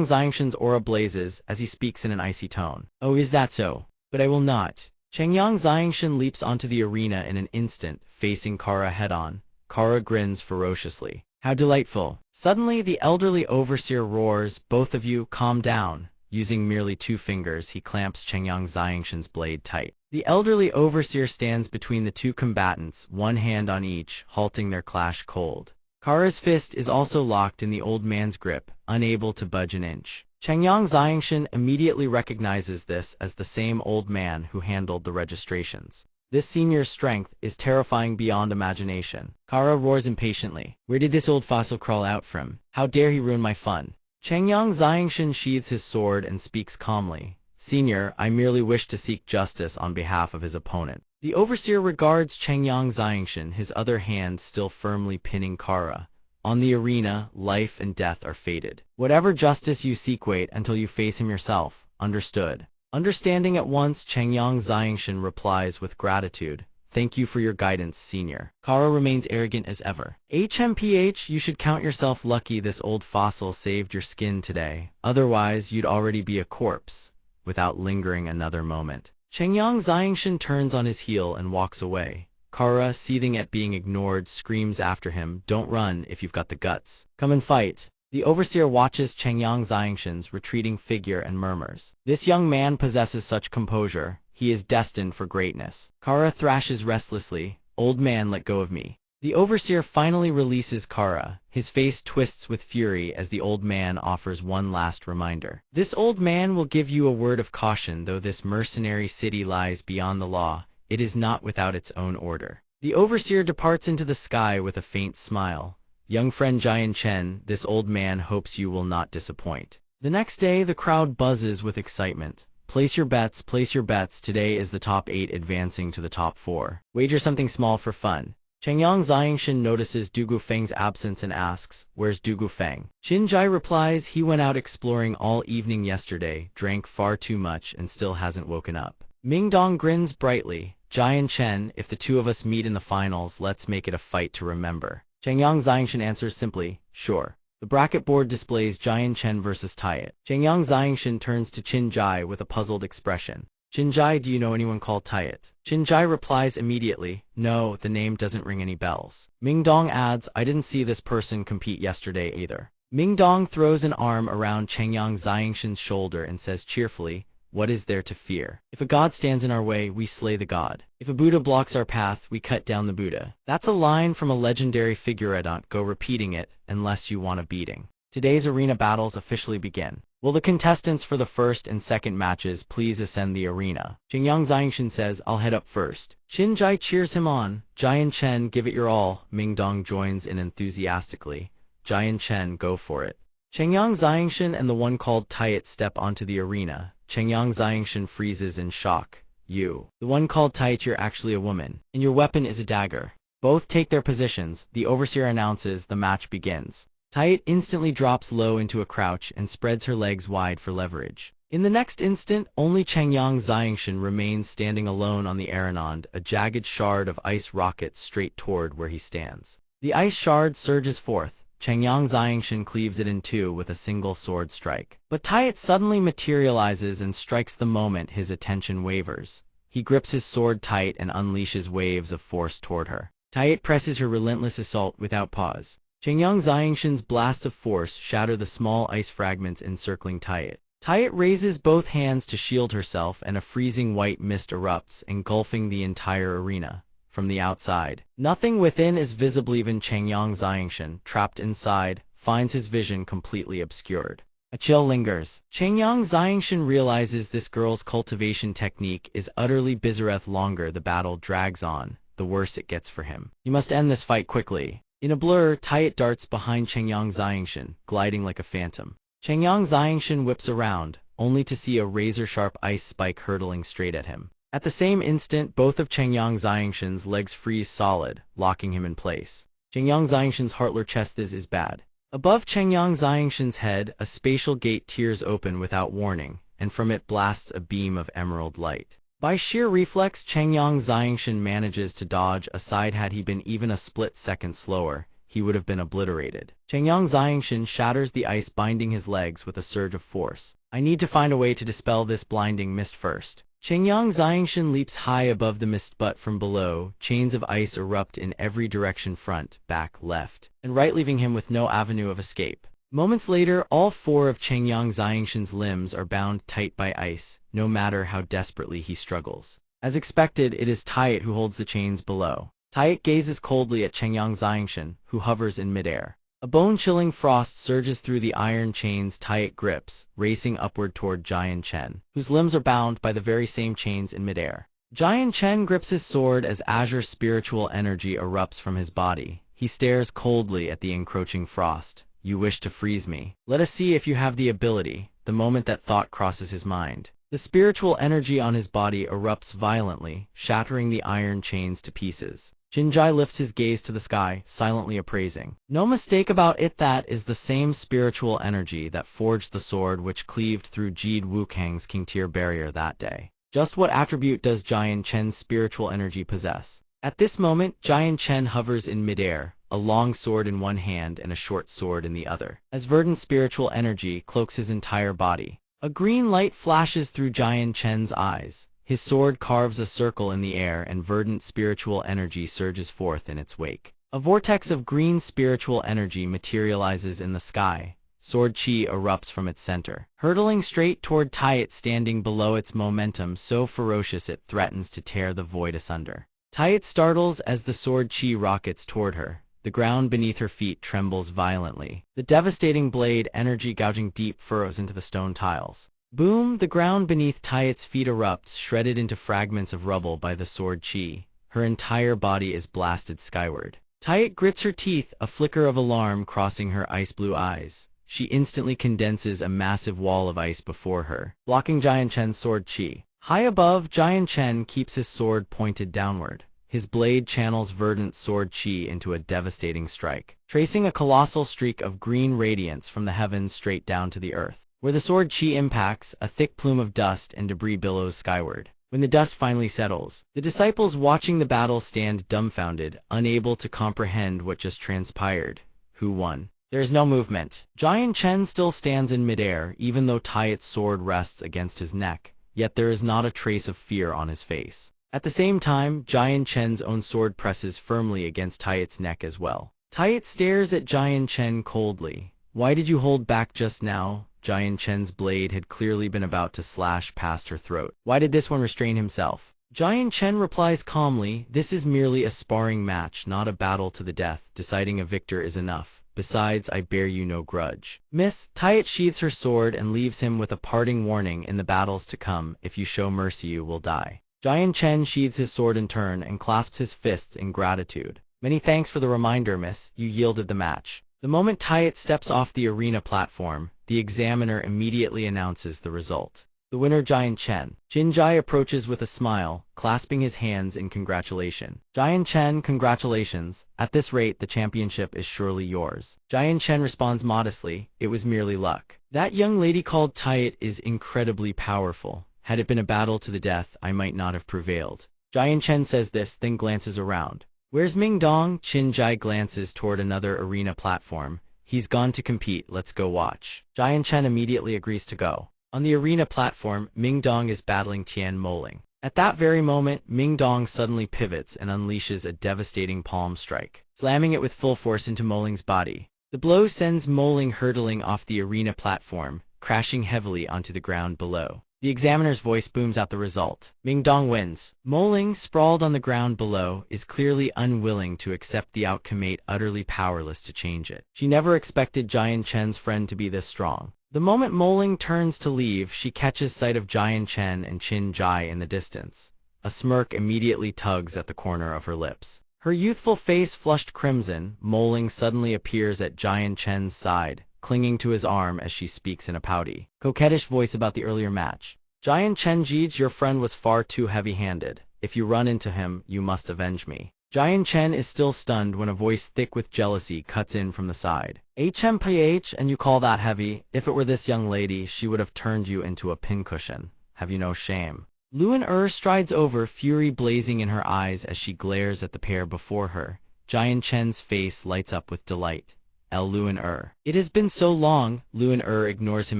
Xiangshan's aura blazes as he speaks in an icy tone. Oh, is that so? But I will not. Chengyang Xiangshan leaps onto the arena in an instant, facing Kara head-on. Kara grins ferociously. How delightful. Suddenly, the elderly overseer roars, both of you, calm down. Using merely 2 fingers, he clamps Chengyang Xiangshan's blade tight. The elderly overseer stands between the 2 combatants, one hand on each, halting their clash cold. Kara's fist is also locked in the old man's grip, unable to budge an inch. Chengyang Xiangshan immediately recognizes this as the same old man who handled the registrations. This senior's strength is terrifying beyond imagination. Kara roars impatiently. Where did this old fossil crawl out from? How dare he ruin my fun? Chengyang Xiangshan sheathes his sword and speaks calmly. Senior, I merely wish to seek justice on behalf of his opponent. The overseer regards Chengyang Xiangshan, his other hand still firmly pinning Kara. On the arena, life and death are fated. Whatever justice you seek, wait until you face him yourself. Understood. Understanding at once, Chengyang Xiangshan replies with gratitude. Thank you for your guidance, senior. Kara remains arrogant as ever. HMPH, you should count yourself lucky this old fossil saved your skin today. Otherwise, you'd already be a corpse. Without lingering another moment, Chengyang Xiangshan turns on his heel and walks away. Kara, seething at being ignored, screams after him, don't run if you've got the guts. Come and fight. The overseer watches Chengyang Xiangshan's retreating figure and murmurs. This young man possesses such composure. He is destined for greatness. Kara thrashes restlessly. Old man, let go of me. The overseer finally releases Kara. His face twists with fury as the old man offers one last reminder. This old man will give you a word of caution. Though this mercenary city lies beyond the law, it is not without its own order. The overseer departs into the sky with a faint smile. Young friend Jian Chen, this old man hopes you will not disappoint. The next day, the crowd buzzes with excitement. Place your bets, place your bets. Today is the top 8 advancing to the top 4. Wager something small for fun. Changyang Xiangshan notices Du Gufeng's absence and asks, "Where's Du Gufeng?" Qin Jai replies, "He went out exploring all evening yesterday, drank far too much, and still hasn't woken up." Ming Dong grins brightly. "Jian Chen, if the two of us meet in the finals, let's make it a fight to remember." Changyang Xiangshan answers simply, "Sure." The bracket board displays Jian Chen versus Tayet. Changyang Xiangshan turns to Qin Jai with a puzzled expression. "Qin Jai, do you know anyone called Tayet?" Qin Jai replies immediately, "No, the name doesn't ring any bells." Ming Dong adds, "I didn't see this person compete yesterday either." Ming Dong throws an arm around Changyang Xiangshan's shoulder and says cheerfully, "What is there to fear? If a god stands in our way, we slay the god. If a Buddha blocks our path, we cut down the Buddha." That's a line from a legendary figure. I don't go repeating it unless you want a beating. Today's arena battles officially begin. Will the contestants for the first and second matches please ascend the arena? Changyang Xiangshan says, "I'll head up first." Qin Jai cheers him on. "Jian Chen, give it your all." Ming Dong joins in enthusiastically. "Jian Chen, go for it." Changyang Xiangshan and the one called Tayet step onto the arena. Changyang Xiangshan freezes in shock. "You. The one called Tayet, you're actually a woman. And your weapon is a dagger." Both take their positions. The overseer announces the match begins. Tayet instantly drops low into a crouch and spreads her legs wide for leverage. In the next instant, only Changyang Xiangshan remains standing alone on the Arenond. A jagged shard of ice rockets straight toward where he stands. The ice shard surges forth. Changyang Xiangshan cleaves it in two with a single sword strike. But Tayet suddenly materializes and strikes the moment his attention wavers. He grips his sword tight and unleashes waves of force toward her. Tayet presses her relentless assault without pause. Changyang Xiangshan's blasts of force shatter the small ice fragments encircling Tayet. Tayet raises both hands to shield herself, and a freezing white mist erupts, engulfing the entire arena. From the outside, nothing within is visible. Even Changyang Xiangshan, trapped inside, finds his vision completely obscured. A chill lingers. Changyang Xiangshan realizes this girl's cultivation technique is utterly bizarre. Longer the battle drags on, the worse it gets for him. He must end this fight quickly. In a blur, Tayet darts behind Changyang Xiangshan, gliding like a phantom. Changyang Xiangshan whips around, only to see a razor-sharp ice spike hurtling straight at him. At the same instant, both of Changyang Xiangshan's legs freeze solid, locking him in place. Changyang Xiangshan's heartler chest is bad. Above Changyang Xiangshan's head, a spatial gate tears open without warning, and from it blasts a beam of emerald light. By sheer reflex, Changyang Xiangshan manages to dodge aside. Had he been even a split second slower, he would have been obliterated. Changyang Xiangshan shatters the ice binding his legs with a surge of force. "I need to find a way to dispel this blinding mist first." Changyang Xiangshan leaps high above the mist, but from below, chains of ice erupt in every direction, front, back, left, and right, leaving him with no avenue of escape. Moments later, all four of Changyang Xiangshan's limbs are bound tight by ice, no matter how desperately he struggles. As expected, it is Tayet who holds the chains below. Tayet gazes coldly at Changyang Xiangshan, who hovers in midair. A bone-chilling frost surges through the iron chains Tayet grips, racing upward toward Jian Chen, whose limbs are bound by the very same chains in midair. Jian Chen grips his sword as azure spiritual energy erupts from his body. He stares coldly at the encroaching frost. "You wish to freeze me? Let us see if you have the ability." The moment that thought crosses his mind, the spiritual energy on his body erupts violently, shattering the iron chains to pieces. Qin Jai lifts his gaze to the sky, silently appraising. No mistake about it, that is the same spiritual energy that forged the sword which cleaved through Jide Wukang's King Tier barrier that day. Just what attribute does Jian Chen's spiritual energy possess? At this moment, Jian Chen hovers in midair, a long sword in one hand and a short sword in the other, as verdant spiritual energy cloaks his entire body. A green light flashes through Jian Chen's eyes. His sword carves a circle in the air, and verdant spiritual energy surges forth in its wake. A vortex of green spiritual energy materializes in the sky. Sword chi erupts from its center, hurtling straight toward Tayet, standing below. Its momentum so ferocious it threatens to tear the void asunder. Tayet startles as the sword chi rockets toward her. The ground beneath her feet trembles violently, the devastating blade energy gouging deep furrows into the stone tiles. Boom! The ground beneath Tayet's feet erupts, shredded into fragments of rubble by the sword chi. Her entire body is blasted skyward. Tayet grits her teeth, a flicker of alarm crossing her ice-blue eyes. She instantly condenses a massive wall of ice before her, blocking Giant Chen's sword chi. High above, Giant Chen keeps his sword pointed downward. His blade channels verdant sword chi into a devastating strike, tracing a colossal streak of green radiance from the heavens straight down to the earth. Where the sword chi impacts, a thick plume of dust and debris billows skyward. When the dust finally settles, the disciples watching the battle stand dumbfounded, unable to comprehend what just transpired. Who won? There is no movement. Giant Chen still stands in midair, even though Tayet's sword rests against his neck, yet there is not a trace of fear on his face. At the same time, Giant Chen's own sword presses firmly against Tayet's neck as well. Tayet stares at Giant Chen coldly. Why did you hold back just now? Giant Chen's blade had clearly been about to slash past her throat. Why did this one restrain himself? Giant Chen replies calmly, this is merely a sparring match, not a battle to the death. Deciding a victor is enough. Besides, I bear you no grudge. Miss, Tayet sheathes her sword and leaves him with a parting warning in the battles to come. If you show mercy, you will die. Giant Chen sheathes his sword in turn and clasps his fists in gratitude. Many thanks for the reminder, miss. You yielded the match. The moment Tayet steps off the arena platform, the examiner immediately announces the result. The winner, Giant Chen. Jinjai approaches with a smile, clasping his hands in congratulation. Giant Chen, congratulations. At this rate, the championship is surely yours. Giant Chen responds modestly, it was merely luck. That young lady called Tayet is incredibly powerful. Had it been a battle to the death, I might not have prevailed. Giant Chen says this, then glances around. Where's Ming Dong? Jinjai glances toward another arena platform. He's gone to compete, let's go watch. Giant Chen immediately agrees to go. On the arena platform, Ming Dong is battling Tian Moling. At that very moment, Ming Dong suddenly pivots and unleashes a devastating palm strike, slamming it with full force into Moling's body. The blow sends Moling hurtling off the arena platform, crashing heavily onto the ground below. The examiner's voice booms out the result. Ming Dong wins. Moling, sprawled on the ground below, is clearly unwilling to accept the outcome, utterly powerless to change it. She never expected Giant Chen's friend to be this strong. The moment Moling turns to leave, she catches sight of Giant Chen and Qin Jai in the distance. A smirk immediately tugs at the corner of her lips. Her youthful face flushed crimson, Moling suddenly appears at Giant Chen's side, clinging to his arm as she speaks in a pouty, coquettish voice about the earlier match. Giant Chen Jij, your friend was far too heavy-handed. If you run into him, you must avenge me. Giant Chen is still stunned when a voice thick with jealousy cuts in from the side. HMPH, and you call that heavy? If it were this young lady, she would have turned you into a pincushion. Have you no shame? Luan strides over, fury blazing in her eyes as she glares at the pair before her. Giant Chen's face lights up with delight. Luan. It has been so long. Luan ignores him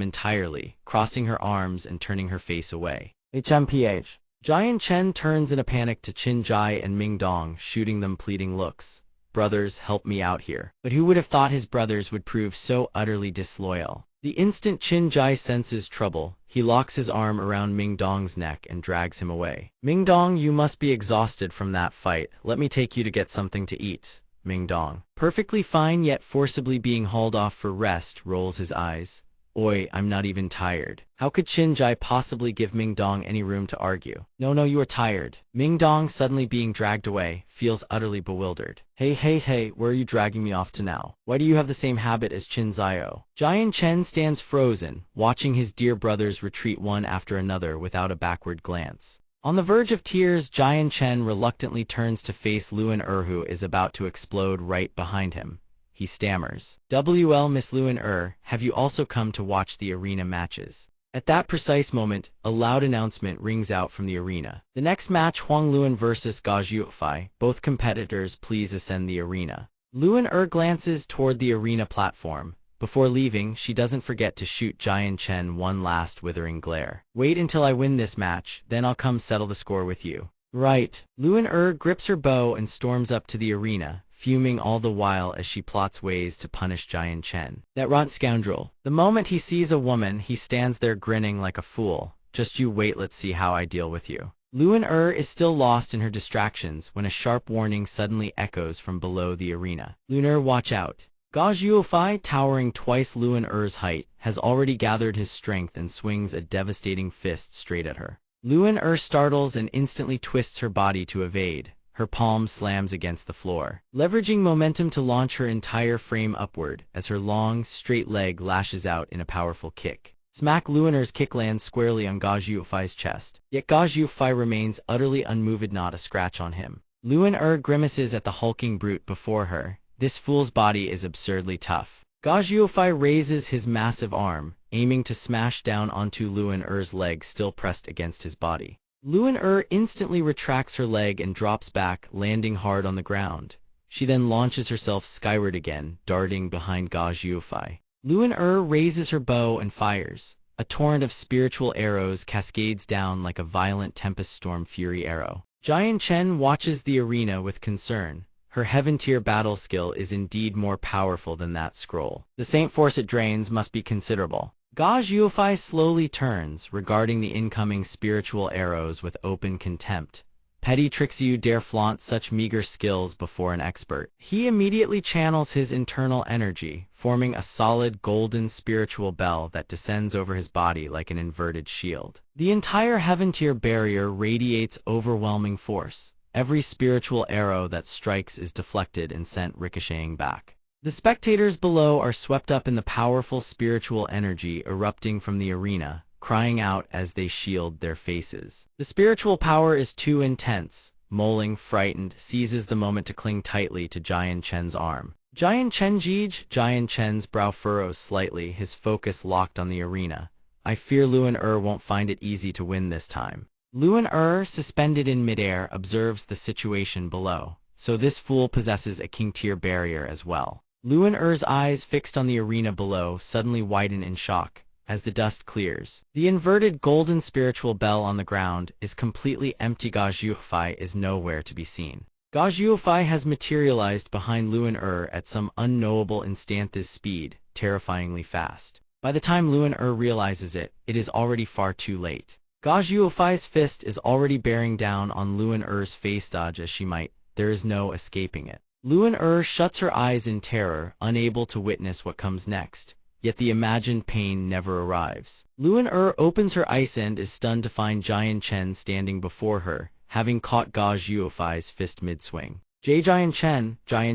entirely, crossing her arms and turning her face away. HMPH. Giant Chen turns in a panic to Qin Jai and Ming Dong, shooting them pleading looks. Brothers, help me out here. But who would have thought his brothers would prove so utterly disloyal? The instant Qin Jai senses trouble, he locks his arm around Ming Dong's neck and drags him away. Ming Dong, you must be exhausted from that fight. Let me take you to get something to eat. Ming Dong, perfectly fine yet forcibly being hauled off for rest, rolls his eyes. Oi, I'm not even tired. How could Qin Jai possibly give Ming Dong any room to argue? No, you are tired. Ming Dong, suddenly being dragged away, feels utterly bewildered. Hey, where are you dragging me off to now? Why do you have the same habit as Qin Zio? Giant Chen stands frozen, watching his dear brothers retreat one after another without a backward glance. On the verge of tears, Giant Chen reluctantly turns to face Luan who is about to explode right behind him. He stammers. Miss Luan have you also come to watch the arena matches? At that precise moment, a loud announcement rings out from the arena. The next match, Huang Luan vs. Ga Zhuofei. Both competitors please ascend the arena. Luan glances toward the arena platform. Before leaving, she doesn't forget to shoot Giant Chen one last withering glare. Wait until I win this match, then I'll come settle the score with you. Right. Luan grips her bow and storms up to the arena, fuming all the while as she plots ways to punish Giant Chen. That runt scoundrel. The moment he sees a woman, he stands there grinning like a fool. Just you wait, let's see how I deal with you. Luan is still lost in her distractions when a sharp warning suddenly echoes from below the arena. Luan, watch out. Ga Zhuofei, towering twice Luan height, has already gathered his strength and swings a devastating fist straight at her. Luan startles and instantly twists her body to evade, her palm slams against the floor, leveraging momentum to launch her entire frame upward as her long, straight leg lashes out in a powerful kick. Smack! Luiner's kick lands squarely on Ga Jiufai's chest, yet Ga Jiufai remains utterly unmoved, not a scratch on him. Luin grimaces at the hulking brute before her. This fool's body is absurdly tough. Ga Jiufai raises his massive arm, aiming to smash down onto Luin leg still pressed against his body. Luin instantly retracts her leg and drops back, landing hard on the ground. She then launches herself skyward again, darting behind Ga Jiufai. Luin raises her bow and fires. A torrent of spiritual arrows cascades down like a violent tempest storm fury arrow. Jian Chen watches the arena with concern. Her heaven-tier battle skill is indeed more powerful than that scroll. The saint force it drains must be considerable. Ga Jiufai slowly turns, regarding the incoming spiritual arrows with open contempt. Petty tricks, you dare flaunt such meager skills before an expert. He immediately channels his internal energy, forming a solid golden spiritual bell that descends over his body like an inverted shield. The entire heaven-tier barrier radiates overwhelming force. Every spiritual arrow that strikes is deflected and sent ricocheting back. The spectators below are swept up in the powerful spiritual energy erupting from the arena, crying out as they shield their faces. The spiritual power is too intense. Moling, frightened, seizes the moment to cling tightly to Jian Chen's arm. Jian Chen's brow furrows slightly, his focus locked on the arena. I fear Luin won't find it easy to win this time. Luin suspended in midair, observes the situation below. So this fool possesses a king-tier barrier as well. Luin eyes fixed on the arena below suddenly widen in shock. As the dust clears, the inverted golden spiritual bell on the ground is completely empty. Ga Jiufai is nowhere to be seen. Ga Jiufai has materialized behind Luin at some unknowable instantaneous speed, terrifyingly fast. By the time Luin realizes it, it is already far too late. Ga Jiufai's fist is already bearing down on Luin face. Dodge as she might, there is no escaping it. Luin shuts her eyes in terror, unable to witness what comes next. Yet the imagined pain never arrives. Luin opens her eyes and is stunned to find Jian Chen standing before her, having caught Ga Jiufai's fist mid-swing. Jian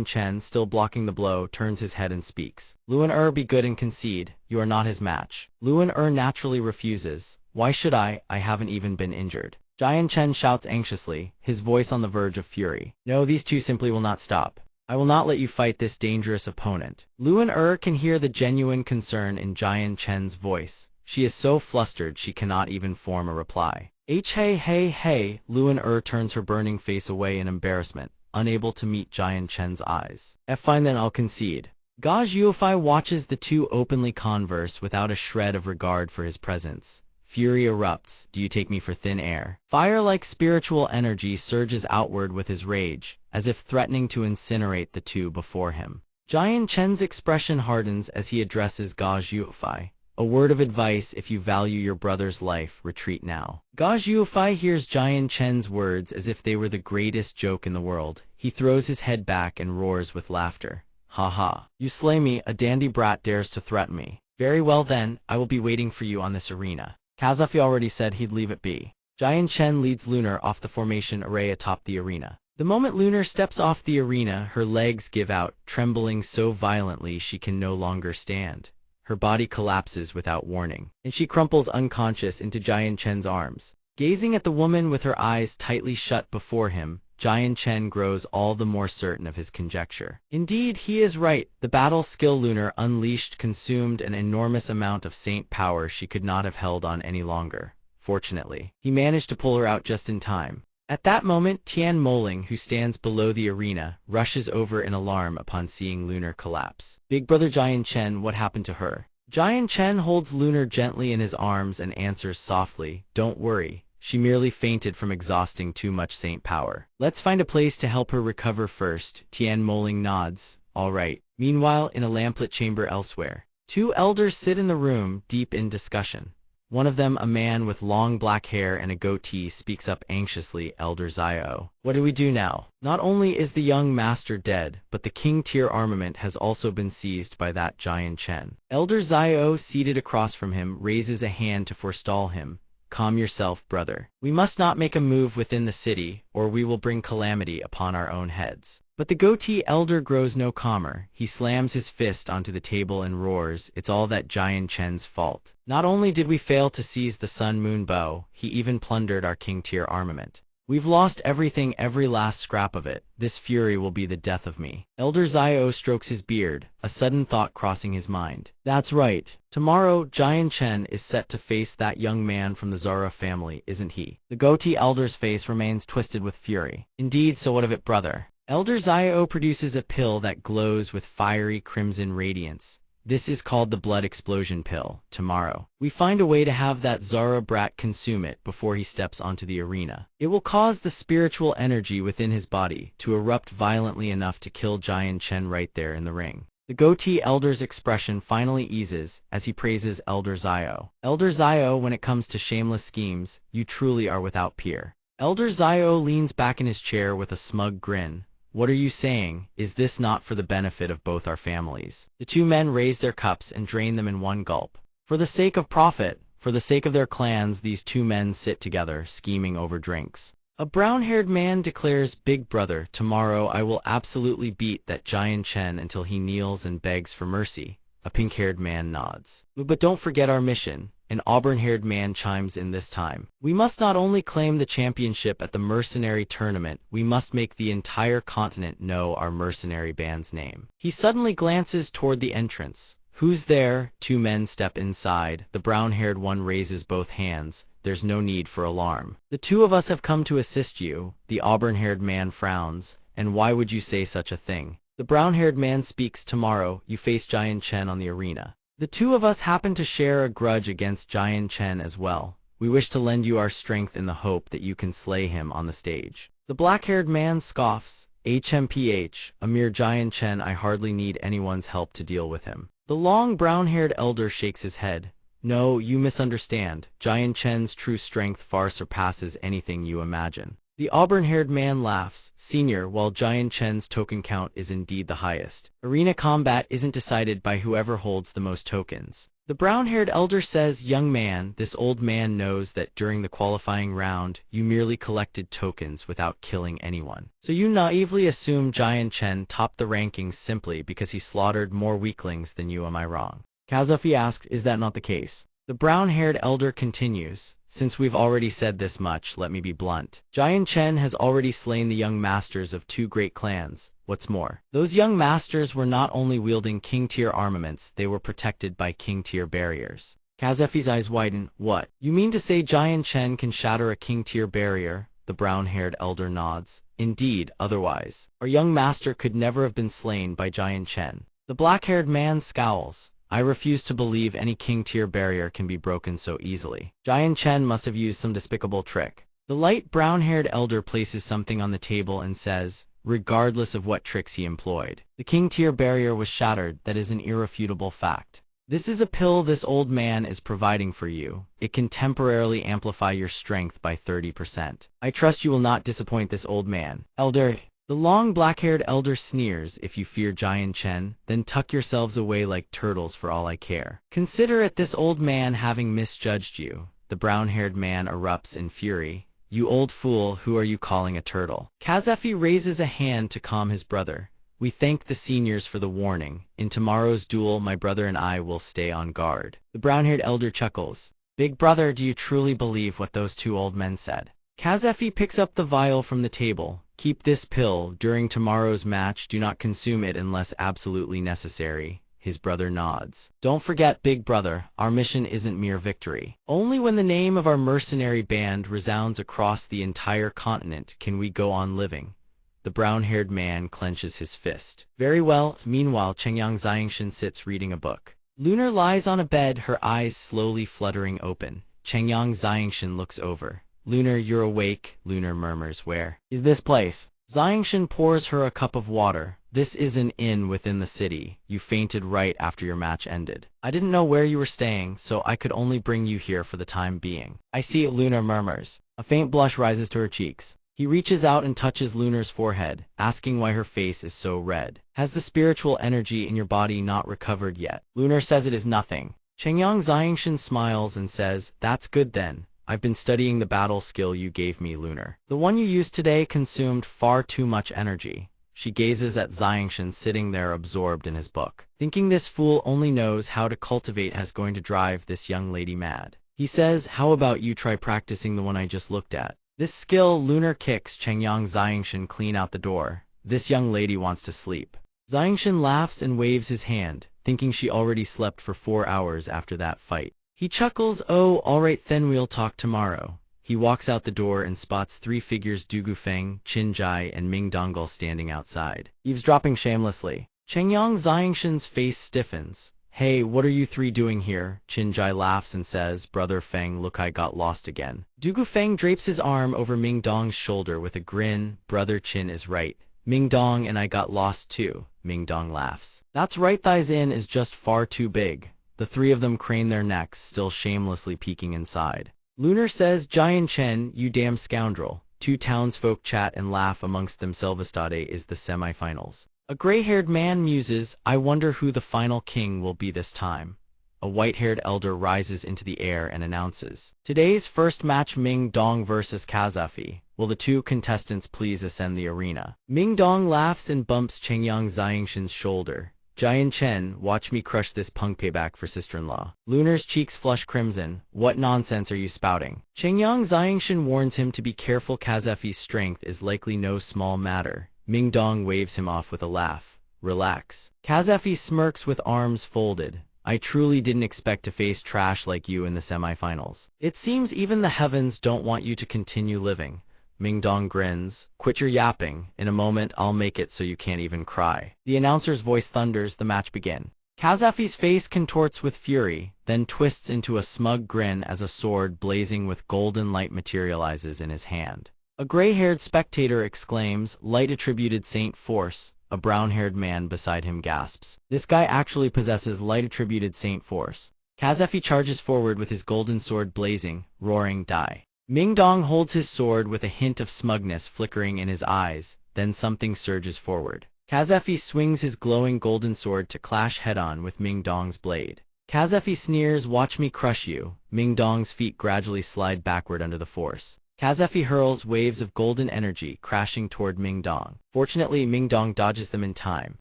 Chen, still blocking the blow, turns his head and speaks. Luin be good and concede, you are not his match. Luin naturally refuses. Why should I haven't even been injured. Jian Chen shouts anxiously, his voice on the verge of fury. No, these two simply will not stop. I will not let you fight this dangerous opponent. Luin can hear the genuine concern in Jian Chen's voice. She is so flustered she cannot even form a reply. Hey, Luin turns her burning face away in embarrassment, unable to meet Jian Chen's eyes. Fine then, I'll concede. Ga Jiufai watches the two openly converse without a shred of regard for his presence. Fury erupts. Do you take me for thin air? Fire-like spiritual energy surges outward with his rage, as if threatening to incinerate the two before him. Jian Chen's expression hardens as he addresses Ga Jiufai. A word of advice: if you value your brother's life, retreat now. Ga Jiufai hears Jian Chen's words as if they were the greatest joke in the world. He throws his head back and roars with laughter. Ha ha. You slay me, a dandy brat dares to threaten me. Very well then, I will be waiting for you on this arena. Kazafi already said he'd leave it be. Jian Chen leads Lunar off the formation array atop the arena. The moment Lunar steps off the arena, her legs give out, trembling so violently she can no longer stand. Her body collapses without warning, and she crumples unconscious into Jian Chen's arms. Gazing at the woman with her eyes tightly shut before him, Jian Chen grows all the more certain of his conjecture. Indeed, he is right. The battle skill Lunar unleashed consumed an enormous amount of saint power she could not have held on any longer. Fortunately, he managed to pull her out just in time. At that moment, Tian Moling, who stands below the arena, rushes over in alarm upon seeing Lunar collapse. Big brother Jian Chen, what happened to her? Jian Chen holds Lunar gently in his arms and answers softly, don't worry. She merely fainted from exhausting too much saint power. Let's find a place to help her recover first. Tian Moling nods. All right. Meanwhile, in a lamplit chamber elsewhere, two elders sit in the room, deep in discussion. One of them, a man with long black hair and a goatee, speaks up anxiously. Elder Zio. What do we do now? Not only is the young master dead, but the king-tier armament has also been seized by that Jian Chen. Elder Zio, seated across from him, raises a hand to forestall him. calm yourself, brother. We must not make a move within the city, or we will bring calamity upon our own heads. But the goatee elder grows no calmer. He slams his fist onto the table and roars, "It's all that Jian Chen's fault. Not only did we fail to seize the Sun Moon Bow, he even plundered our king-tier armament. We've lost everything, every last scrap of it. This fury will be the death of me." Elder Zio strokes his beard, a sudden thought crossing his mind. That's right. Tomorrow, Jian Chen is set to face that young man from the Zara family, isn't he? The goatee elder's face remains twisted with fury. Indeed, so what of it, brother? Elder Zio produces a pill that glows with fiery crimson radiance. This is called the blood explosion pill. Tomorrow, we find a way to have that Zara brat consume it before he steps onto the arena. It will cause the spiritual energy within his body to erupt violently enough to kill Jian Chen right there in the ring. The goatee elder's expression finally eases as he praises Elder Zio. Elder Zio, when it comes to shameless schemes, you truly are without peer. Elder Zio leans back in his chair with a smug grin. What are you saying? Is this not for the benefit of both our families? The two men raise their cups and drain them in one gulp. For the sake of profit, for the sake of their clans, these two men sit together, scheming over drinks. A brown-haired man declares, "Big brother, tomorrow I will absolutely beat that Jian Chen until he kneels and begs for mercy." A pink-haired man nods. "But don't forget our mission." An auburn-haired man chimes in this time. "We must not only claim the championship at the mercenary tournament, we must make the entire continent know our mercenary band's name." He suddenly glances toward the entrance. "Who's there?" Two men step inside. The brown-haired one raises both hands. "There's no need for alarm. The two of us have come to assist you." The auburn-haired man frowns. "And why would you say such a thing?" The brown-haired man speaks. "Tomorrow, you face Jian Chen on the arena. The two of us happen to share a grudge against Jian Chen as well. We wish to lend you our strength in the hope that you can slay him on the stage." The black-haired man scoffs. "HMPH, a mere Jian Chen, I hardly need anyone's help to deal with him." The long brown-haired elder shakes his head. "No, you misunderstand. Jian Chen's true strength far surpasses anything you imagine." The auburn-haired man laughs. "Senior, while Jian Chen's token count is indeed the highest, arena combat isn't decided by whoever holds the most tokens." The brown-haired elder says, "Young man, this old man knows that during the qualifying round, you merely collected tokens without killing anyone. So you naively assume Jian Chen topped the rankings simply because he slaughtered more weaklings than you, am I wrong?" Kazufi asks, "Is that not the case?" The brown-haired elder continues, "Since we've already said this much, let me be blunt. Jian Chen has already slain the young masters of two great clans. What's more, those young masters were not only wielding king-tier armaments, they were protected by king-tier barriers." Kazufi's eyes widen. "What? You mean to say Jian Chen can shatter a king-tier barrier?" The brown-haired elder nods. "Indeed, otherwise, our young master could never have been slain by Jian Chen." The black-haired man scowls. "I refuse to believe any king-tier barrier can be broken so easily. Jian Chen must have used some despicable trick." The light brown-haired elder places something on the table and says, "Regardless of what tricks he employed, the king-tier barrier was shattered. That is an irrefutable fact. This is a pill this old man is providing for you. It can temporarily amplify your strength by 30%. I trust you will not disappoint this old man, elder." The long black-haired elder sneers. "If you fear Jian Chen, then tuck yourselves away like turtles for all I care. Consider it this old man having misjudged you." The brown-haired man erupts in fury. "You old fool, who are you calling a turtle?" Kazufi raises a hand to calm his brother. "We thank the seniors for the warning. In tomorrow's duel, my brother and I will stay on guard." The brown-haired elder chuckles. "Big brother, do you truly believe what those two old men said?" Kazufi picks up the vial from the table. "Keep this pill. During tomorrow's match, do not consume it unless absolutely necessary." His brother nods. "Don't forget, big brother, our mission isn't mere victory. Only when the name of our mercenary band resounds across the entire continent can we go on living." The brown-haired man clenches his fist. "Very well." Meanwhile, Chengyang Xiangshan sits reading a book. Lunar lies on a bed, her eyes slowly fluttering open. Chengyang Xiangshan looks over. "Lunar, you're awake." Lunar murmurs, "Where is this place?" Xiangshan pours her a cup of water. "This is an inn within the city. You fainted right after your match ended. I didn't know where you were staying, so I could only bring you here for the time being." "I see," Lunar murmurs. A faint blush rises to her cheeks. He reaches out and touches Lunar's forehead, asking why her face is so red. "Has the spiritual energy in your body not recovered yet?" Lunar says it is nothing. Chengyang Xiangshan smiles and says, "That's good then. I've been studying the battle skill you gave me, Lunar. The one you used today consumed far too much energy. She gazes at Xiangshan sitting there absorbed in his book, thinking this fool only knows how to cultivate has going to drive this young lady mad. He says, how about you try practicing the one I just looked at? This skill, Lunar kicks Chengyang Xiangshan clean out the door. This young lady wants to sleep. Xiangshan laughs and waves his hand, thinking she already slept for 4 hours after that fight. He chuckles, oh, alright then we'll talk tomorrow. He walks out the door and spots 3 figures Dugu Feng, Qin Jai, and Ming Dongle standing outside, eavesdropping shamelessly. Chengyang Xiangshan's face stiffens. Hey, what are you 3 doing here? Qin Jai laughs and says, Brother Feng, look, I got lost again. Dugu Feng drapes his arm over Ming Dong's shoulder with a grin. Brother Qin is right. Ming Dong and I got lost too. Ming Dong laughs. That's right, Thighs Inn is just far too big. The 3 of them crane their necks, still shamelessly peeking inside. Lunar says, Jian Chen, you damn scoundrel. 2 townsfolk chat and laugh amongst themselves. Is the semifinals. A gray-haired man muses, I wonder who the final king will be this time. A white-haired elder rises into the air and announces, today's first match, Ming Dong versus Kazafi. Will the 2 contestants please ascend the arena? Ming Dong laughs and bumps Chengyang Xiangshan's shoulder. Jian Chen, watch me crush this punk, payback for sister-in-law. Lunar's cheeks flush crimson. What nonsense are you spouting? Chengyang Xiangshan warns him to be careful. Kazafi's strength is likely no small matter. Ming Dong waves him off with a laugh. Relax. Kazafi smirks with arms folded. I truly didn't expect to face trash like you in the semifinals. It seems even the heavens don't want you to continue living. Ming Dong grins. Quit your yapping. In a moment, I'll make it so you can't even cry. The announcer's voice thunders. The match begins. Kazafi's face contorts with fury, then twists into a smug grin as a sword blazing with golden light materializes in his hand. A gray-haired spectator exclaims, light attributed Saint Force. A brown-haired man beside him gasps. This guy actually possesses light attributed Saint Force. Kazafi charges forward with his golden sword blazing, roaring, die. Ming Dong holds his sword with a hint of smugness flickering in his eyes, then something surges forward. Kazafi swings his glowing golden sword to clash head-on with Ming Dong's blade. Kazafi sneers, watch me crush you. Ming Dong's feet gradually slide backward under the force. Kazafi hurls waves of golden energy crashing toward Ming Dong. Fortunately, Ming Dong dodges them in time.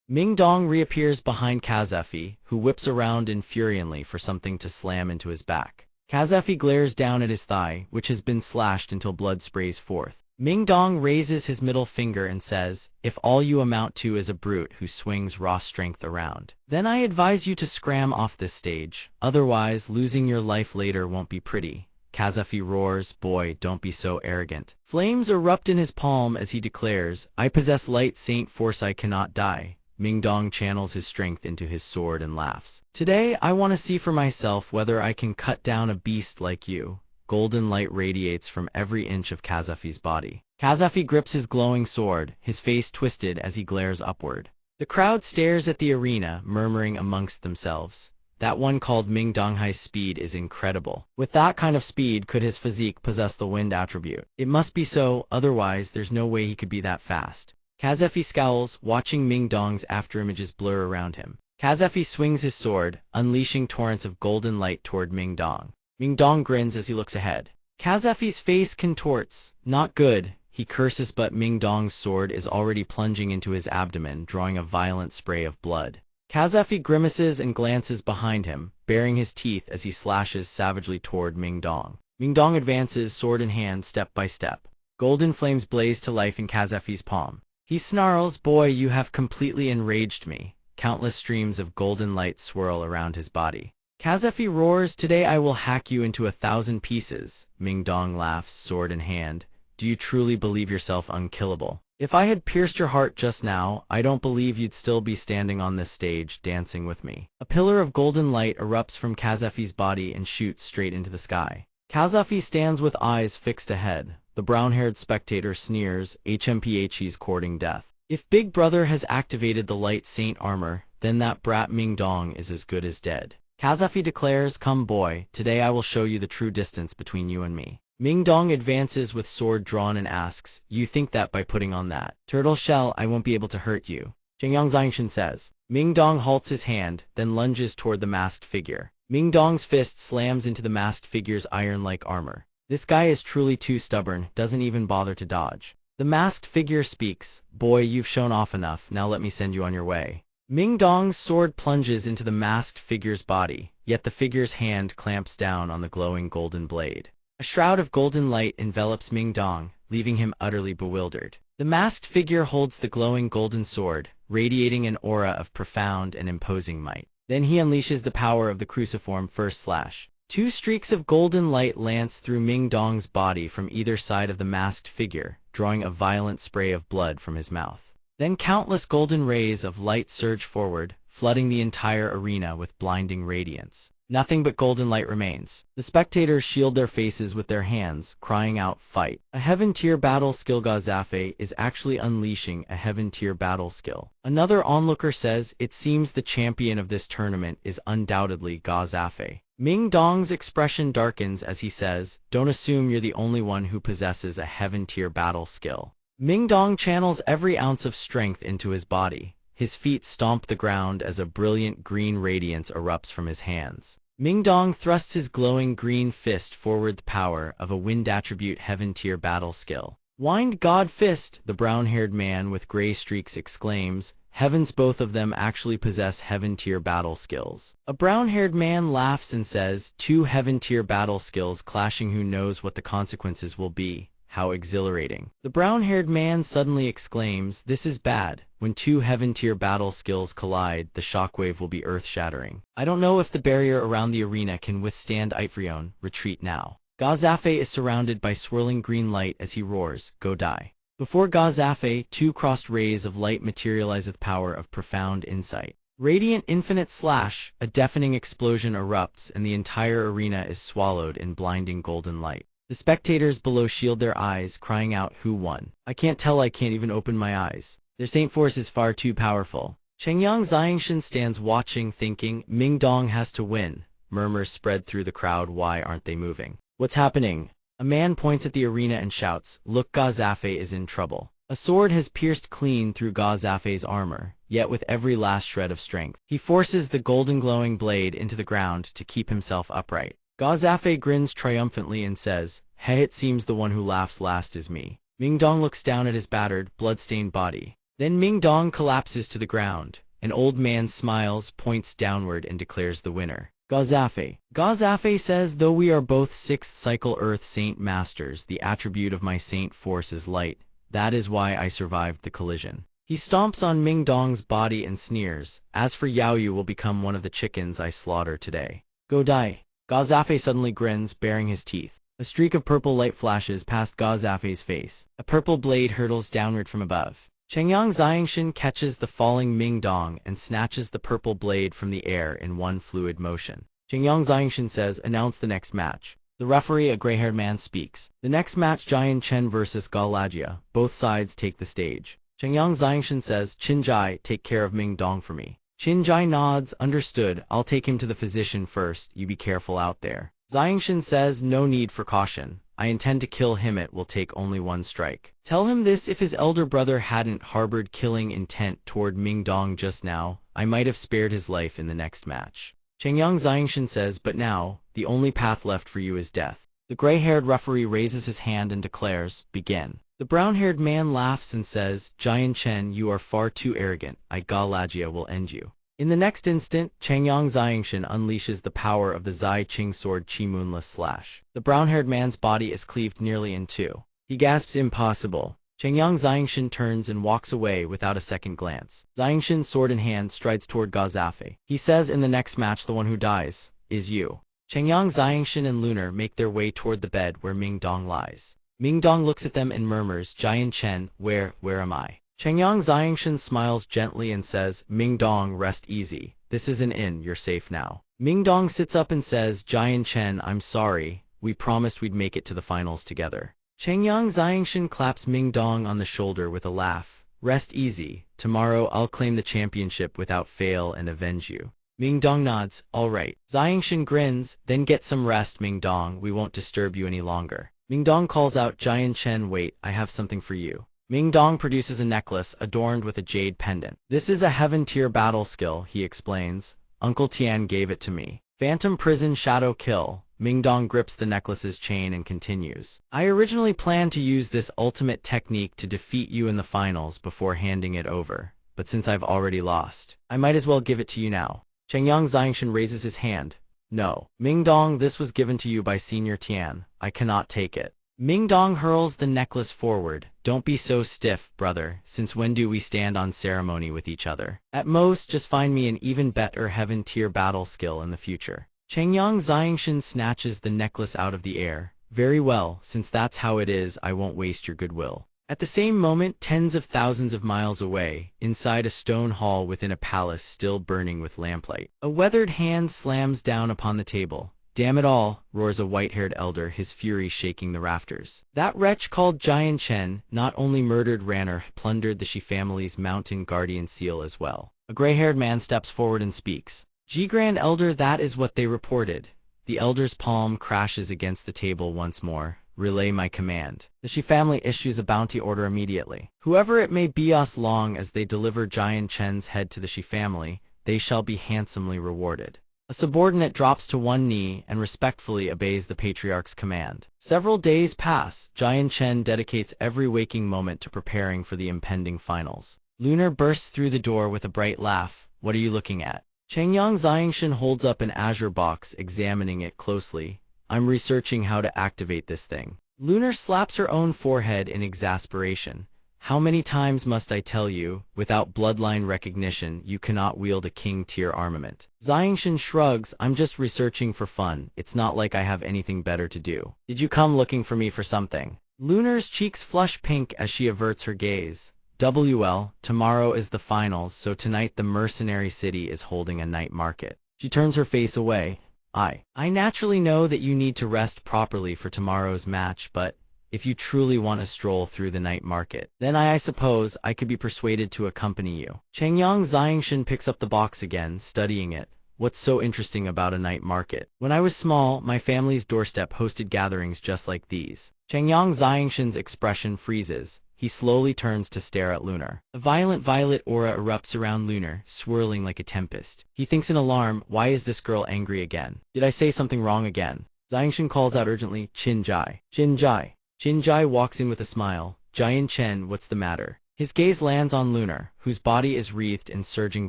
Ming Dong reappears behind Kazafi, who whips around infuriatingly for something to slam into his back. Kazafi glares down at his thigh, which has been slashed until blood sprays forth. Ming Dong raises his middle finger and says, if all you amount to is a brute who swings raw strength around, then I advise you to scram off this stage, otherwise losing your life later won't be pretty. Kazafi roars, boy, don't be so arrogant. Flames erupt in his palm as he declares, I possess light Saint Force, I cannot die. Ming Dong channels his strength into his sword and laughs. Today, I want to see for myself whether I can cut down a beast like you. Golden light radiates from every inch of Kazafi's body. Kazafi grips his glowing sword, his face twisted as he glares upward. The crowd stares at the arena, murmuring amongst themselves. That one called Ming Donghai's speed is incredible. With that kind of speed, could his physique possess the wind attribute? It must be so, otherwise there's no way he could be that fast. Kazafi scowls, watching Ming Dong's afterimages blur around him. Kazafi swings his sword, unleashing torrents of golden light toward Ming Dong. Ming Dong grins as he looks ahead. Kazafi's face contorts. Not good, he curses, but Ming Dong's sword is already plunging into his abdomen, drawing a violent spray of blood. Kazafi grimaces and glances behind him, baring his teeth as he slashes savagely toward Ming Dong. Ming Dong advances, sword in hand, step by step. Golden flames blaze to life in Kazafi's palm. He snarls, boy, you have completely enraged me. Countless streams of golden light swirl around his body. Kazafi roars, today I will hack you into 1,000 pieces. Ming Dong laughs, sword in hand. Do you truly believe yourself unkillable? If I had pierced your heart just now, I don't believe you'd still be standing on this stage, dancing with me. A pillar of golden light erupts from Kazafi's body and shoots straight into the sky. Kazafi stands with eyes fixed ahead. The brown-haired spectator sneers, he's courting death. If Big Brother has activated the light saint armor, then that brat Ming Dong is as good as dead. Kazafi declares, come boy, today I will show you the true distance between you and me. Ming Dong advances with sword drawn and asks, you think that by putting on that turtle shell I won't be able to hurt you? Chengyang Xiangshan says. Ming Dong halts his hand, then lunges toward the masked figure. Ming Dong's fist slams into the masked figure's iron-like armor. This guy is truly too stubborn, doesn't even bother to dodge. The masked figure speaks, "Boy, you've shown off enough, now let me send you on your way." Ming Dong's sword plunges into the masked figure's body, yet the figure's hand clamps down on the glowing golden blade. A shroud of golden light envelops Ming Dong, leaving him utterly bewildered. The masked figure holds the glowing golden sword, radiating an aura of profound and imposing might. Then he unleashes the power of the cruciform first slash. Two streaks of golden light lance through Ming Dong's body from either side of the masked figure, drawing a violent spray of blood from his mouth. Then countless golden rays of light surge forward, flooding the entire arena with blinding radiance. Nothing but golden light remains. The spectators shield their faces with their hands, crying out, "Fight!" A heaven-tier battle skill. Gazafe is actually unleashing a heaven-tier battle skill. Another onlooker says, "It seems the champion of this tournament is undoubtedly Gazafe." Ming Dong's expression darkens as he says, "Don't assume you're the only one who possesses a heaven-tier battle skill." Ming Dong channels every ounce of strength into his body. His feet stomp the ground as a brilliant green radiance erupts from his hands. Ming Dong thrusts his glowing green fist forward, the power of a wind attribute heaven-tier battle skill. "Wind God Fist," the brown-haired man with gray streaks exclaims. Heavens, both of them actually possess heaven-tier battle skills. A brown-haired man laughs and says, "Two heaven-tier battle skills clashing, who knows what the consequences will be? How exhilarating." The brown-haired man suddenly exclaims, "This is bad. When two heaven-tier battle skills collide, the shockwave will be earth-shattering. I don't know if the barrier around the arena can withstand Itfrion. Retreat now." Gazafe is surrounded by swirling green light as he roars, "Go die." Before Gazafe, two crossed rays of light materialize with power of profound insight. Radiant infinite slash, a deafening explosion erupts and the entire arena is swallowed in blinding golden light. The spectators below shield their eyes, crying out, "Who won? I can't tell, I can't even open my eyes. Their saint force is far too powerful." Chengyang Xiangshan stands watching, thinking, "Ming Dong has to win." Murmurs spread through the crowd, "Why aren't they moving? What's happening?" A man points at the arena and shouts, "Look, Gazafe is in trouble." A sword has pierced clean through Gazafe's armor, yet with every last shred of strength, he forces the golden glowing blade into the ground to keep himself upright. Gazafe grins triumphantly and says, "Hey, it seems the one who laughs last is me." Ming Dong looks down at his battered, blood-stained body. Then Ming Dong collapses to the ground. An old man smiles, points downward, and declares the winner. Gazafe. Gazafe says, "Though we are both sixth cycle Earth Saint Masters, the attribute of my saint force is light. That is why I survived the collision." He stomps on Ming Dong's body and sneers, "As for Yao, you will become one of the chickens I slaughter today. Go die." Gazafe suddenly grins, baring his teeth. A streak of purple light flashes past Gazafe's face. A purple blade hurtles downward from above. Chengyang Xiangshan catches the falling Ming Dong and snatches the purple blade from the air in one fluid motion. Chengyang Xiangshan says, "Announce the next match." The referee, a gray-haired man, speaks. The next match, Jian Chen versus Galagia. Both sides take the stage. Chengyang Xiangshan says, "Qin Jai, take care of Ming Dong for me." Qin Jai nods, "Understood, I'll take him to the physician first, you be careful out there." Xiangshan says, "No need for caution. I intend to kill him, it will take only one strike." Tell him this: if his elder brother hadn't harbored killing intent toward Ming Dong just now, I might have spared his life in the next match. Chengyang Xiangshan says, "But now, the only path left for you is death." The gray-haired referee raises his hand and declares, "Begin." The brown-haired man laughs and says, "Jian Chen, you are far too arrogant. Galagia will end you." In the next instant, Chengyang Xiangshan unleashes the power of the Zai Qing sword Qi Moonless Slash. The brown-haired man's body is cleaved nearly in two. He gasps, "Impossible." Chengyang Xiangshan turns and walks away without a second glance. Xiangshan, sword in hand, strides toward Gazafe. He says, "In the next match, the one who dies is you." Chengyang Xiangshan and Lunar make their way toward the bed where Ming Dong lies. Ming Dong looks at them and murmurs, "Jian Chen, where am I?" Chengyang Xiangshan smiles gently and says, "Ming Dong, rest easy. This is an inn, you're safe now." Ming Dong sits up and says, "Jian Chen, I'm sorry. We promised we'd make it to the finals together." Chengyang Xiangshan claps Ming Dong on the shoulder with a laugh. "Rest easy. Tomorrow I'll claim the championship without fail and avenge you." Ming Dong nods, "All right." Xiangshan grins, "Then get some rest, Ming Dong. We won't disturb you any longer." Ming Dong calls out, "Jian Chen, wait, I have something for you." Ming Dong produces a necklace adorned with a jade pendant. "This is a heaven-tier battle skill," he explains. "Uncle Tian gave it to me. Phantom Prison Shadow Kill. Mingdong grips the necklace's chain and continues. I originally planned to use this ultimate technique to defeat you in the finals before handing it over, but since I've already lost, I might as well give it to you now. Chengyang Xiangshan raises his hand. No. Mingdong, this was given to you by Senior Tian. I cannot take it. Mingdong hurls the necklace forward. Don't be so stiff, brother. Since when do we stand on ceremony with each other? At most, just find me an even better heaven-tier battle skill in the future. Chengyang Xiangshan snatches the necklace out of the air. Very well, since that's how it is, I won't waste your goodwill. At the same moment, tens of thousands of miles away, inside a stone hall within a palace still burning with lamplight, a weathered hand slams down upon the table. Damn it all, roars a white-haired elder, his fury shaking the rafters. That wretch called Jian Chen not only murdered Ranner, plundered the Shi family's mountain guardian seal as well. A gray-haired man steps forward and speaks. Grand Elder, that is what they reported. The elder's palm crashes against the table once more. Relay my command. The Shi family issues a bounty order immediately. Whoever it may be, as long as they deliver Jian Chen's head to the Shi family, they shall be handsomely rewarded. A subordinate drops to one knee and respectfully obeys the patriarch's command. Several days pass. Jian Chen dedicates every waking moment to preparing for the impending finals. Lunar bursts through the door with a bright laugh. What are you looking at? Chengyang Xiangshan holds up an azure box, examining it closely. I'm researching how to activate this thing. Lunar slaps her own forehead in exasperation. How many times must I tell you, without bloodline recognition, you cannot wield a king-tier armament? Xiangshan shrugs. I'm just researching for fun. It's not like I have anything better to do. Did you come looking for me for something? Lunar's cheeks flush pink as she averts her gaze. Tomorrow is the finals, so tonight the mercenary city is holding a night market. She turns her face away. I naturally know that you need to rest properly for tomorrow's match, but if you truly want to stroll through the night market, then I suppose I could be persuaded to accompany you. Chengyang Xiangshan picks up the box again, studying it. What's so interesting about a night market? When I was small, my family's doorstep hosted gatherings just like these. Chengyang Xiangshan's expression freezes. He slowly turns to stare at Lunar. A violent violet aura erupts around Lunar, swirling like a tempest. He thinks in alarm, why is this girl angry again? Did I say something wrong again? Xiangshan calls out urgently, Qin Jai. Qin Jai. Qin Jai walks in with a smile. Jian Chen, what's the matter? His gaze lands on Lunar, whose body is wreathed in surging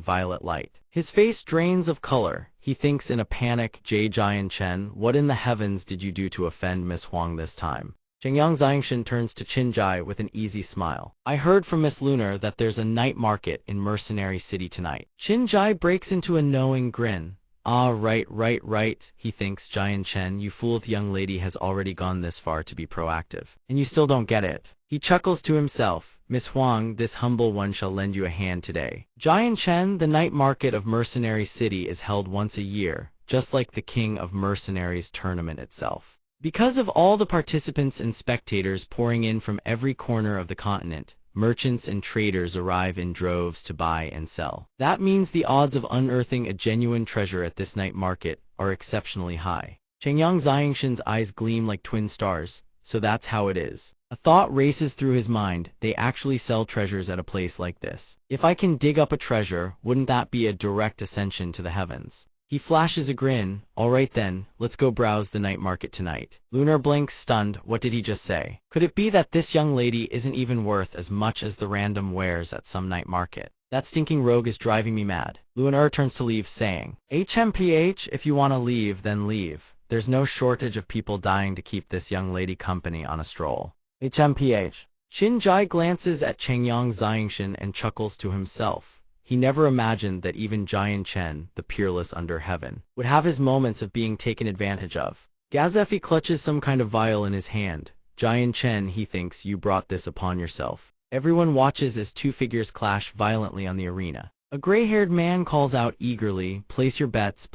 violet light. His face drains of color. He thinks in a panic, Jian Chen, what in the heavens did you do to offend Miss Huang this time? Chengyang Xiangshan turns to Qin Jai with an easy smile. I heard from Miss Lunar that there's a night market in Mercenary City tonight. Qin Jai breaks into a knowing grin. Ah, right. He thinks, Jian Chen, you fool, the young lady has already gone this far to be proactive. And you still don't get it. He chuckles to himself. Miss Huang, this humble one shall lend you a hand today. Jian Chen, the night market of Mercenary City is held once a year, just like the King of Mercenaries tournament itself. Because of all the participants and spectators pouring in from every corner of the continent, merchants and traders arrive in droves to buy and sell. That means the odds of unearthing a genuine treasure at this night market are exceptionally high. Chengyang Xiangshan's eyes gleam like twin stars. So that's how it is. A thought races through his mind. They actually sell treasures at a place like this. If I can dig up a treasure, wouldn't that be a direct ascension to the heavens? He flashes a grin. Alright then, let's go browse the night market tonight. Lunar blinks, stunned. What did he just say? Could it be that this young lady isn't even worth as much as the random wares at some night market? That stinking rogue is driving me mad. Lunar turns to leave, saying, HMPH, if you want to leave, then leave. There's no shortage of people dying to keep this young lady company on a stroll. HMPH. Qin Jai glances at Chengyang Xiangshan and chuckles to himself. He never imagined that even Jian Chen, the peerless under heaven, would have his moments of being taken advantage of. Gazefi clutches some kind of vial in his hand. Jian Chen, he thinks, you brought this upon yourself. Everyone watches as two figures clash violently on the arena. A gray-haired man calls out eagerly, place your bets,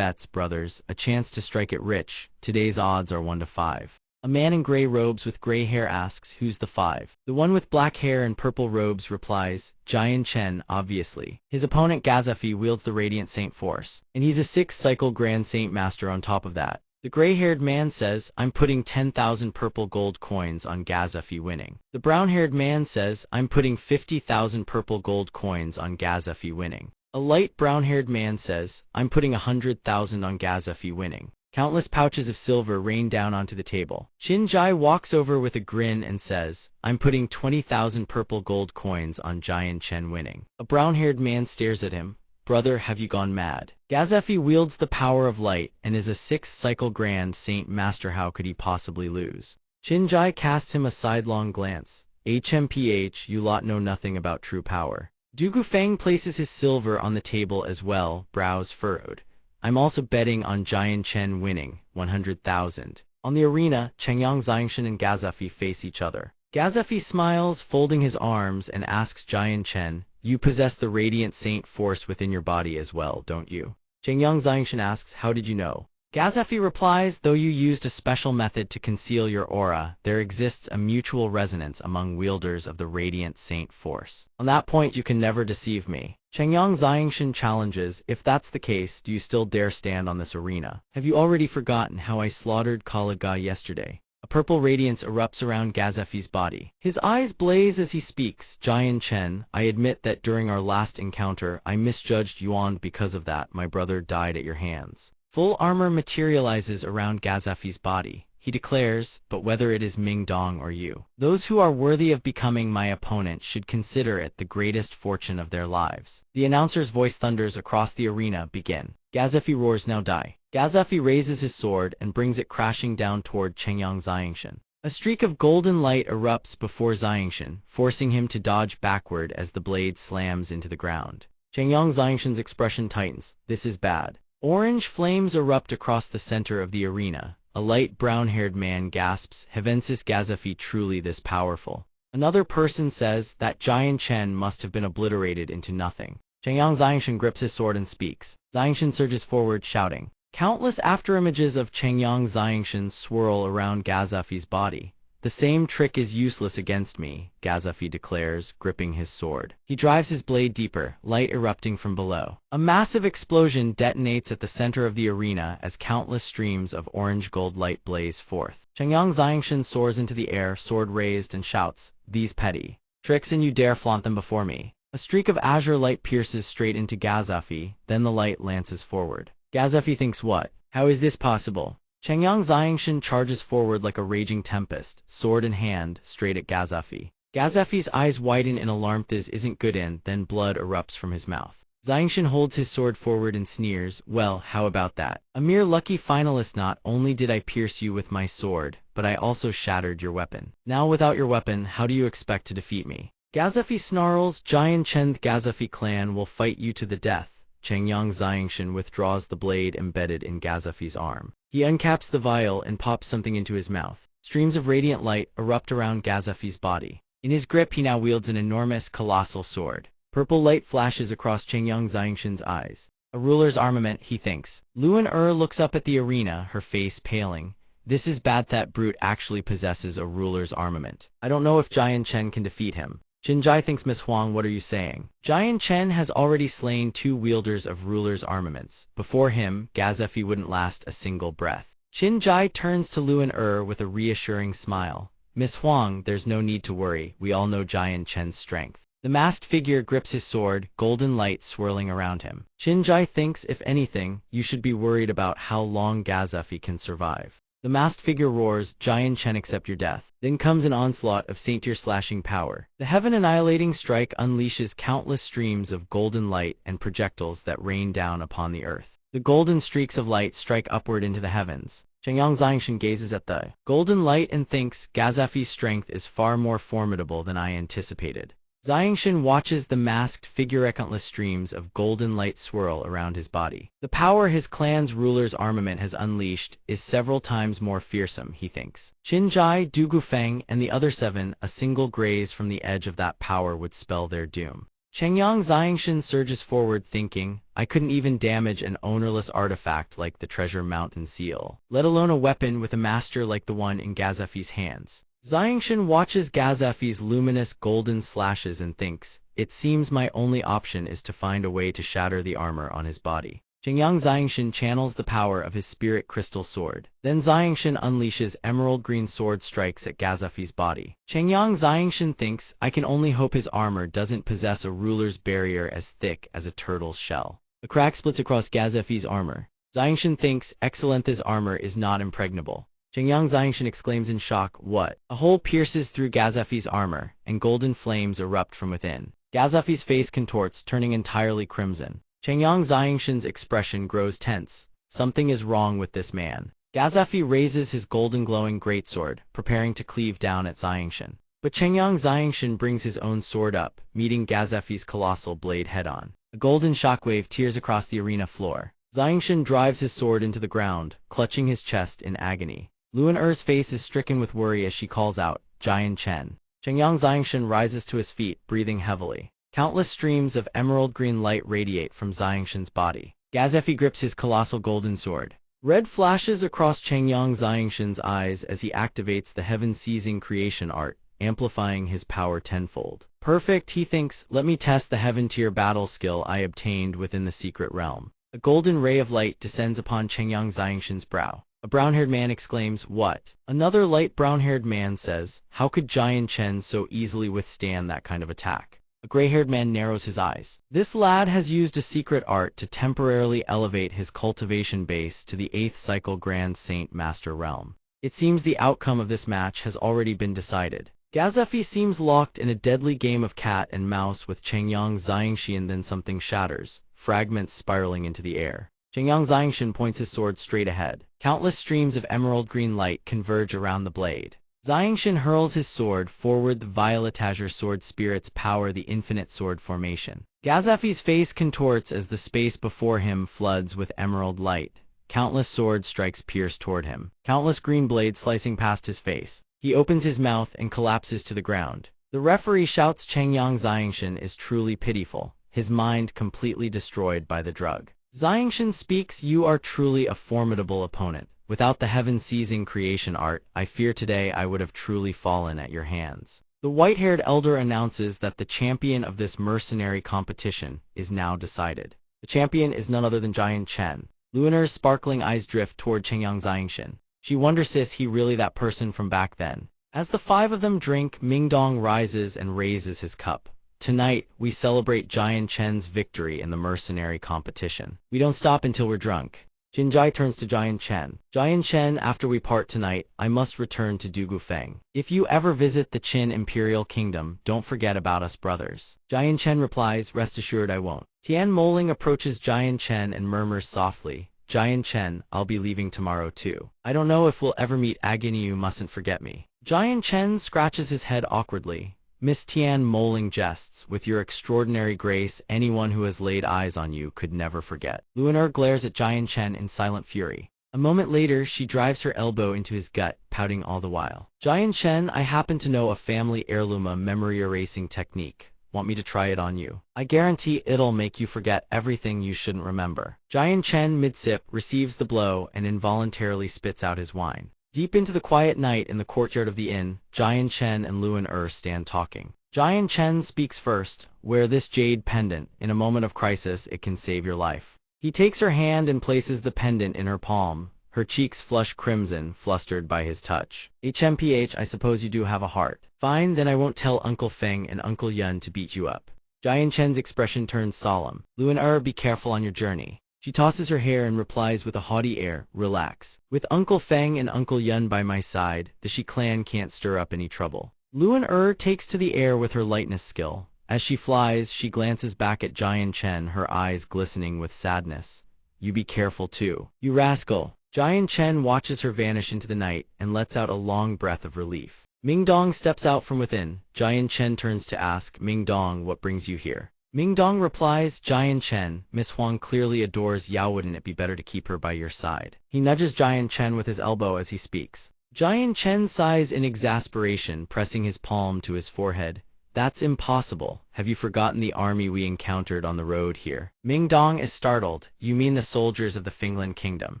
brothers, a chance to strike it rich. Today's odds are 1 to 5. A man in gray robes with gray hair asks, who's the 5? The one with black hair and purple robes replies, Jian Chen, obviously. His opponent Gazefi wields the Radiant Saint Force, and he's a 6-cycle Grand Saint Master on top of that. The gray-haired man says, I'm putting 10,000 purple gold coins on Gazefi winning. The brown-haired man says, I'm putting 50,000 purple gold coins on Gazefi winning. A light brown-haired man says, I'm putting 100,000 on Gazefi winning. Countless pouches of silver rain down onto the table. Qin Jai walks over with a grin and says, "I'm putting 20,000 purple gold coins on Giant Chen winning." A brown-haired man stares at him. "Brother, have you gone mad?" Gazefi wields the power of light and is a 6th cycle Grand Saint Master. How could he possibly lose? Qin Jai casts him a sidelong glance. "HMPH, you lot know nothing about true power." Du Gufeng places his silver on the table as well, brows furrowed. "I'm also betting on Giant Chen winning, 100,000. On the arena, Chengyang Xingshan and Gazefi face each other. Gazefi smiles, folding his arms, and asks Giant Chen, "You possess the radiant saint force within your body as well, don't you?" Chengyang Xingshan asks, "How did you know?" Gazefi replies, "Though you used a special method to conceal your aura, there exists a mutual resonance among wielders of the radiant saint force. On that point you can never deceive me." Chengyang Xingshan challenges, "If that's the case, do you still dare stand on this arena? Have you already forgotten how I slaughtered Kalaga yesterday?" A purple radiance erupts around Gazefi's body. His eyes blaze as he speaks. "Giant Chen, I admit that during our last encounter, I misjudged Yuan. Because of that, my brother died at your hands." Full armor materializes around Gazefi's body. He declares, "But whether it is Ming Dong or you, those who are worthy of becoming my opponent should consider it the greatest fortune of their lives." The announcer's voice thunders across the arena. "Begin." Gazefi roars, "Now die." Gazefi raises his sword and brings it crashing down toward Chengyang Xingshan. A streak of golden light erupts before Xingshan, forcing him to dodge backward as the blade slams into the ground. Chengyang Xingshan's expression tightens. This is bad. Orange flames erupt across the center of the arena. A light brown-haired man gasps, "Heavensis Gazefi truly this powerful?" Another person says that Giant Chen must have been obliterated into nothing. Chengyang Xingshan grips his sword and speaks. Xingshan surges forward, shouting. Countless afterimages of Chengyang Xingshan swirl around Gazefi's body. "The same trick is useless against me," Gazefi declares, gripping his sword. He drives his blade deeper, light erupting from below. A massive explosion detonates at the center of the arena as countless streams of orange-gold light blaze forth. Chengyang Xingshan soars into the air, sword raised, and shouts, "These petty tricks, and you dare flaunt them before me." A streak of azure light pierces straight into Gazefi, then the light lances forward. Gazefi thinks, "What? How is this possible?" Chengyang Xingshan charges forward like a raging tempest, sword in hand, straight at Gazefi. Gazefi's eyes widen in alarm. "This isn't good," and then blood erupts from his mouth. Xingshan holds his sword forward and sneers, "Well, how about that? A mere lucky finalist. Not only did I pierce you with my sword, but I also shattered your weapon. Now without your weapon, how do you expect to defeat me?" Gazefi snarls, "Giant Chen, the Gazefi clan will fight you to the death." Chengyang Xingshan withdraws the blade embedded in Gazefi's arm. He uncaps the vial and pops something into his mouth. Streams of radiant light erupt around Gazefi's body. In his grip he now wields an enormous, colossal sword. Purple light flashes across Chengyang Xingshan's eyes. A ruler's armament, he thinks. Luan looks up at the arena, her face paling. "This is bad. That brute actually possesses a ruler's armament. I don't know if Giant Chen can defeat him." Qin Jai thinks, "Miss Huang, what are you saying?" Giant Chen has already slain 2 wielders of ruler's armaments. Before him, Gazefi wouldn't last a single breath. Qin Jai turns to Luan with a reassuring smile. "Miss Huang, there's no need to worry. We all know Giant Chen's strength." The masked figure grips his sword, golden light swirling around him. Qin Jai thinks, if anything, you should be worried about how long Gazefi can survive. The masked figure roars, "Giant Chen, accept your death." Then comes an onslaught of saint-tier slashing power. The heaven-annihilating strike unleashes countless streams of golden light and projectiles that rain down upon the earth. The golden streaks of light strike upward into the heavens. Chengyang Xingshan gazes at the golden light and thinks, Gazefi's strength is far more formidable than I anticipated. Xingshan watches the masked figure. Countless streams of golden light swirl around his body. The power his clan's ruler's armament has unleashed is several times more fearsome, he thinks. Qin Jai, Du Gufeng, and the other 7, a single graze from the edge of that power would spell their doom. Chengyang Xingshan surges forward thinking, I couldn't even damage an ownerless artifact like the Treasure Mountain Seal, let alone a weapon with a master like the one in Gazefi's hands. Xingshan watches Gazefi's luminous golden slashes and thinks, it seems my only option is to find a way to shatter the armor on his body. Chengyang Xingshan channels the power of his spirit crystal sword. Then Xingshan unleashes emerald green sword strikes at Gazefi's body. Chengyang Xingshan thinks, I can only hope his armor doesn't possess a ruler's barrier as thick as a turtle's shell. A crack splits across Gazefi's armor. Xiangshan thinks Excelentha's armor is not impregnable. Chengyang Xiangshan exclaims in shock, "What?" A hole pierces through Gazeffi's armor, and golden flames erupt from within. Gazeffi's face contorts, turning entirely crimson. Chengyang Xiangshan's expression grows tense. Something is wrong with this man. Gazeffi raises his golden glowing greatsword, preparing to cleave down at Xiangshan. But Chengyang Xiangshan brings his own sword up, meeting Gazeffi's colossal blade head-on. A golden shockwave tears across the arena floor. Xiangshan drives his sword into the ground, clutching his chest in agony. Luan Er's face is stricken with worry as she calls out, "Jian Chen." Chengyang Xiangshan rises to his feet, breathing heavily. Countless streams of emerald green light radiate from Xiangshan's body. Gazeffi grips his colossal golden sword. Red flashes across Chengyang Xiangshan's eyes as he activates the heaven-seizing creation art, amplifying his power tenfold. Perfect, he thinks, let me test the heaven-tier battle skill I obtained within the secret realm. A golden ray of light descends upon Chengyang Xiangshan's brow. A brown-haired man exclaims, "What?" Another light brown-haired man says, "How could Jian Chen so easily withstand that kind of attack?" A gray-haired man narrows his eyes. This lad has used a secret art to temporarily elevate his cultivation base to the 8th cycle Grand Saint Master realm. It seems the outcome of this match has already been decided. Gazeffi seems locked in a deadly game of cat and mouse with Chengyang Xiangshan, then something shatters, fragments spiraling into the air. Chengyang Xiangshan points his sword straight ahead. Countless streams of emerald green light converge around the blade. Xiangshan hurls his sword forward. The violet azure sword spirits power the infinite sword formation. Gazeffi's face contorts as the space before him floods with emerald light. Countless sword strikes pierce toward him, countless green blades slicing past his face. He opens his mouth and collapses to the ground. The referee shouts, "Chengyang Xiangshan is truly pitiful, his mind completely destroyed by the drug." Xiangshan speaks, "You are truly a formidable opponent. Without the heaven-seizing creation art, I fear today I would have truly fallen at your hands." The white-haired elder announces that the champion of this mercenary competition is now decided. The champion is none other than Jian Chen. Luaner's sparkling eyes drift toward Chengyang Xiangshan. She wonders, is he really that person from back then? As the five of them drink, Mingdong rises and raises his cup. "Tonight, we celebrate Jian Chen's victory in the mercenary competition. We don't stop until we're drunk." Jinjai turns to Jian Chen. "Jian Chen, after we part tonight, I must return to Dugufeng. If you ever visit the Qin Imperial Kingdom, don't forget about us brothers." Jian Chen replies, "Rest assured I won't." Tian Moling approaches Jian Chen and murmurs softly, "Jian Chen, I'll be leaving tomorrow too. I don't know if we'll ever meet again, you mustn't forget me." Jian Chen scratches his head awkwardly. Miss Tian Moling jests, "With your extraordinary grace, anyone who has laid eyes on you could never forget." Luaner glares at Jian Chen in silent fury. A moment later, she drives her elbow into his gut, pouting all the while. "Jian Chen, I happen to know a family heirloom memory erasing technique. Want me to try it on you? I guarantee it'll make you forget everything you shouldn't remember." Jian Chen, mid-sip, receives the blow and involuntarily spits out his wine. Deep into the quiet night in the courtyard of the inn, Jian Chen and Luan stand talking. Jian Chen speaks first. "Wear this jade pendant. In a moment of crisis, it can save your life." He takes her hand and places the pendant in her palm. Her cheeks flush crimson, flustered by his touch. "HMPH, I suppose you do have a heart. Fine, then I won't tell Uncle Feng and Uncle Yun to beat you up." Jian Chen's expression turns solemn. "Luan, be careful on your journey." She tosses her hair and replies with a haughty air, "Relax. With Uncle Feng and Uncle Yun by my side, the Shi clan can't stir up any trouble." Luan takes to the air with her lightness skill. As she flies, she glances back at Jian Chen, her eyes glistening with sadness. "You be careful too, you rascal." Jian Chen watches her vanish into the night and lets out a long breath of relief. Mingdong steps out from within. Jian Chen turns to ask, "Mingdong, what brings you here?" Mingdong replies, "Jian Chen, Miss Huang clearly adores Yao. Wouldn't it be better to keep her by your side?" He nudges Jian Chen with his elbow as he speaks. Jian Chen sighs in exasperation, pressing his palm to his forehead. "That's impossible. Have you forgotten the army we encountered on the road here?" Mingdong is startled. "You mean the soldiers of the Finglin Kingdom?"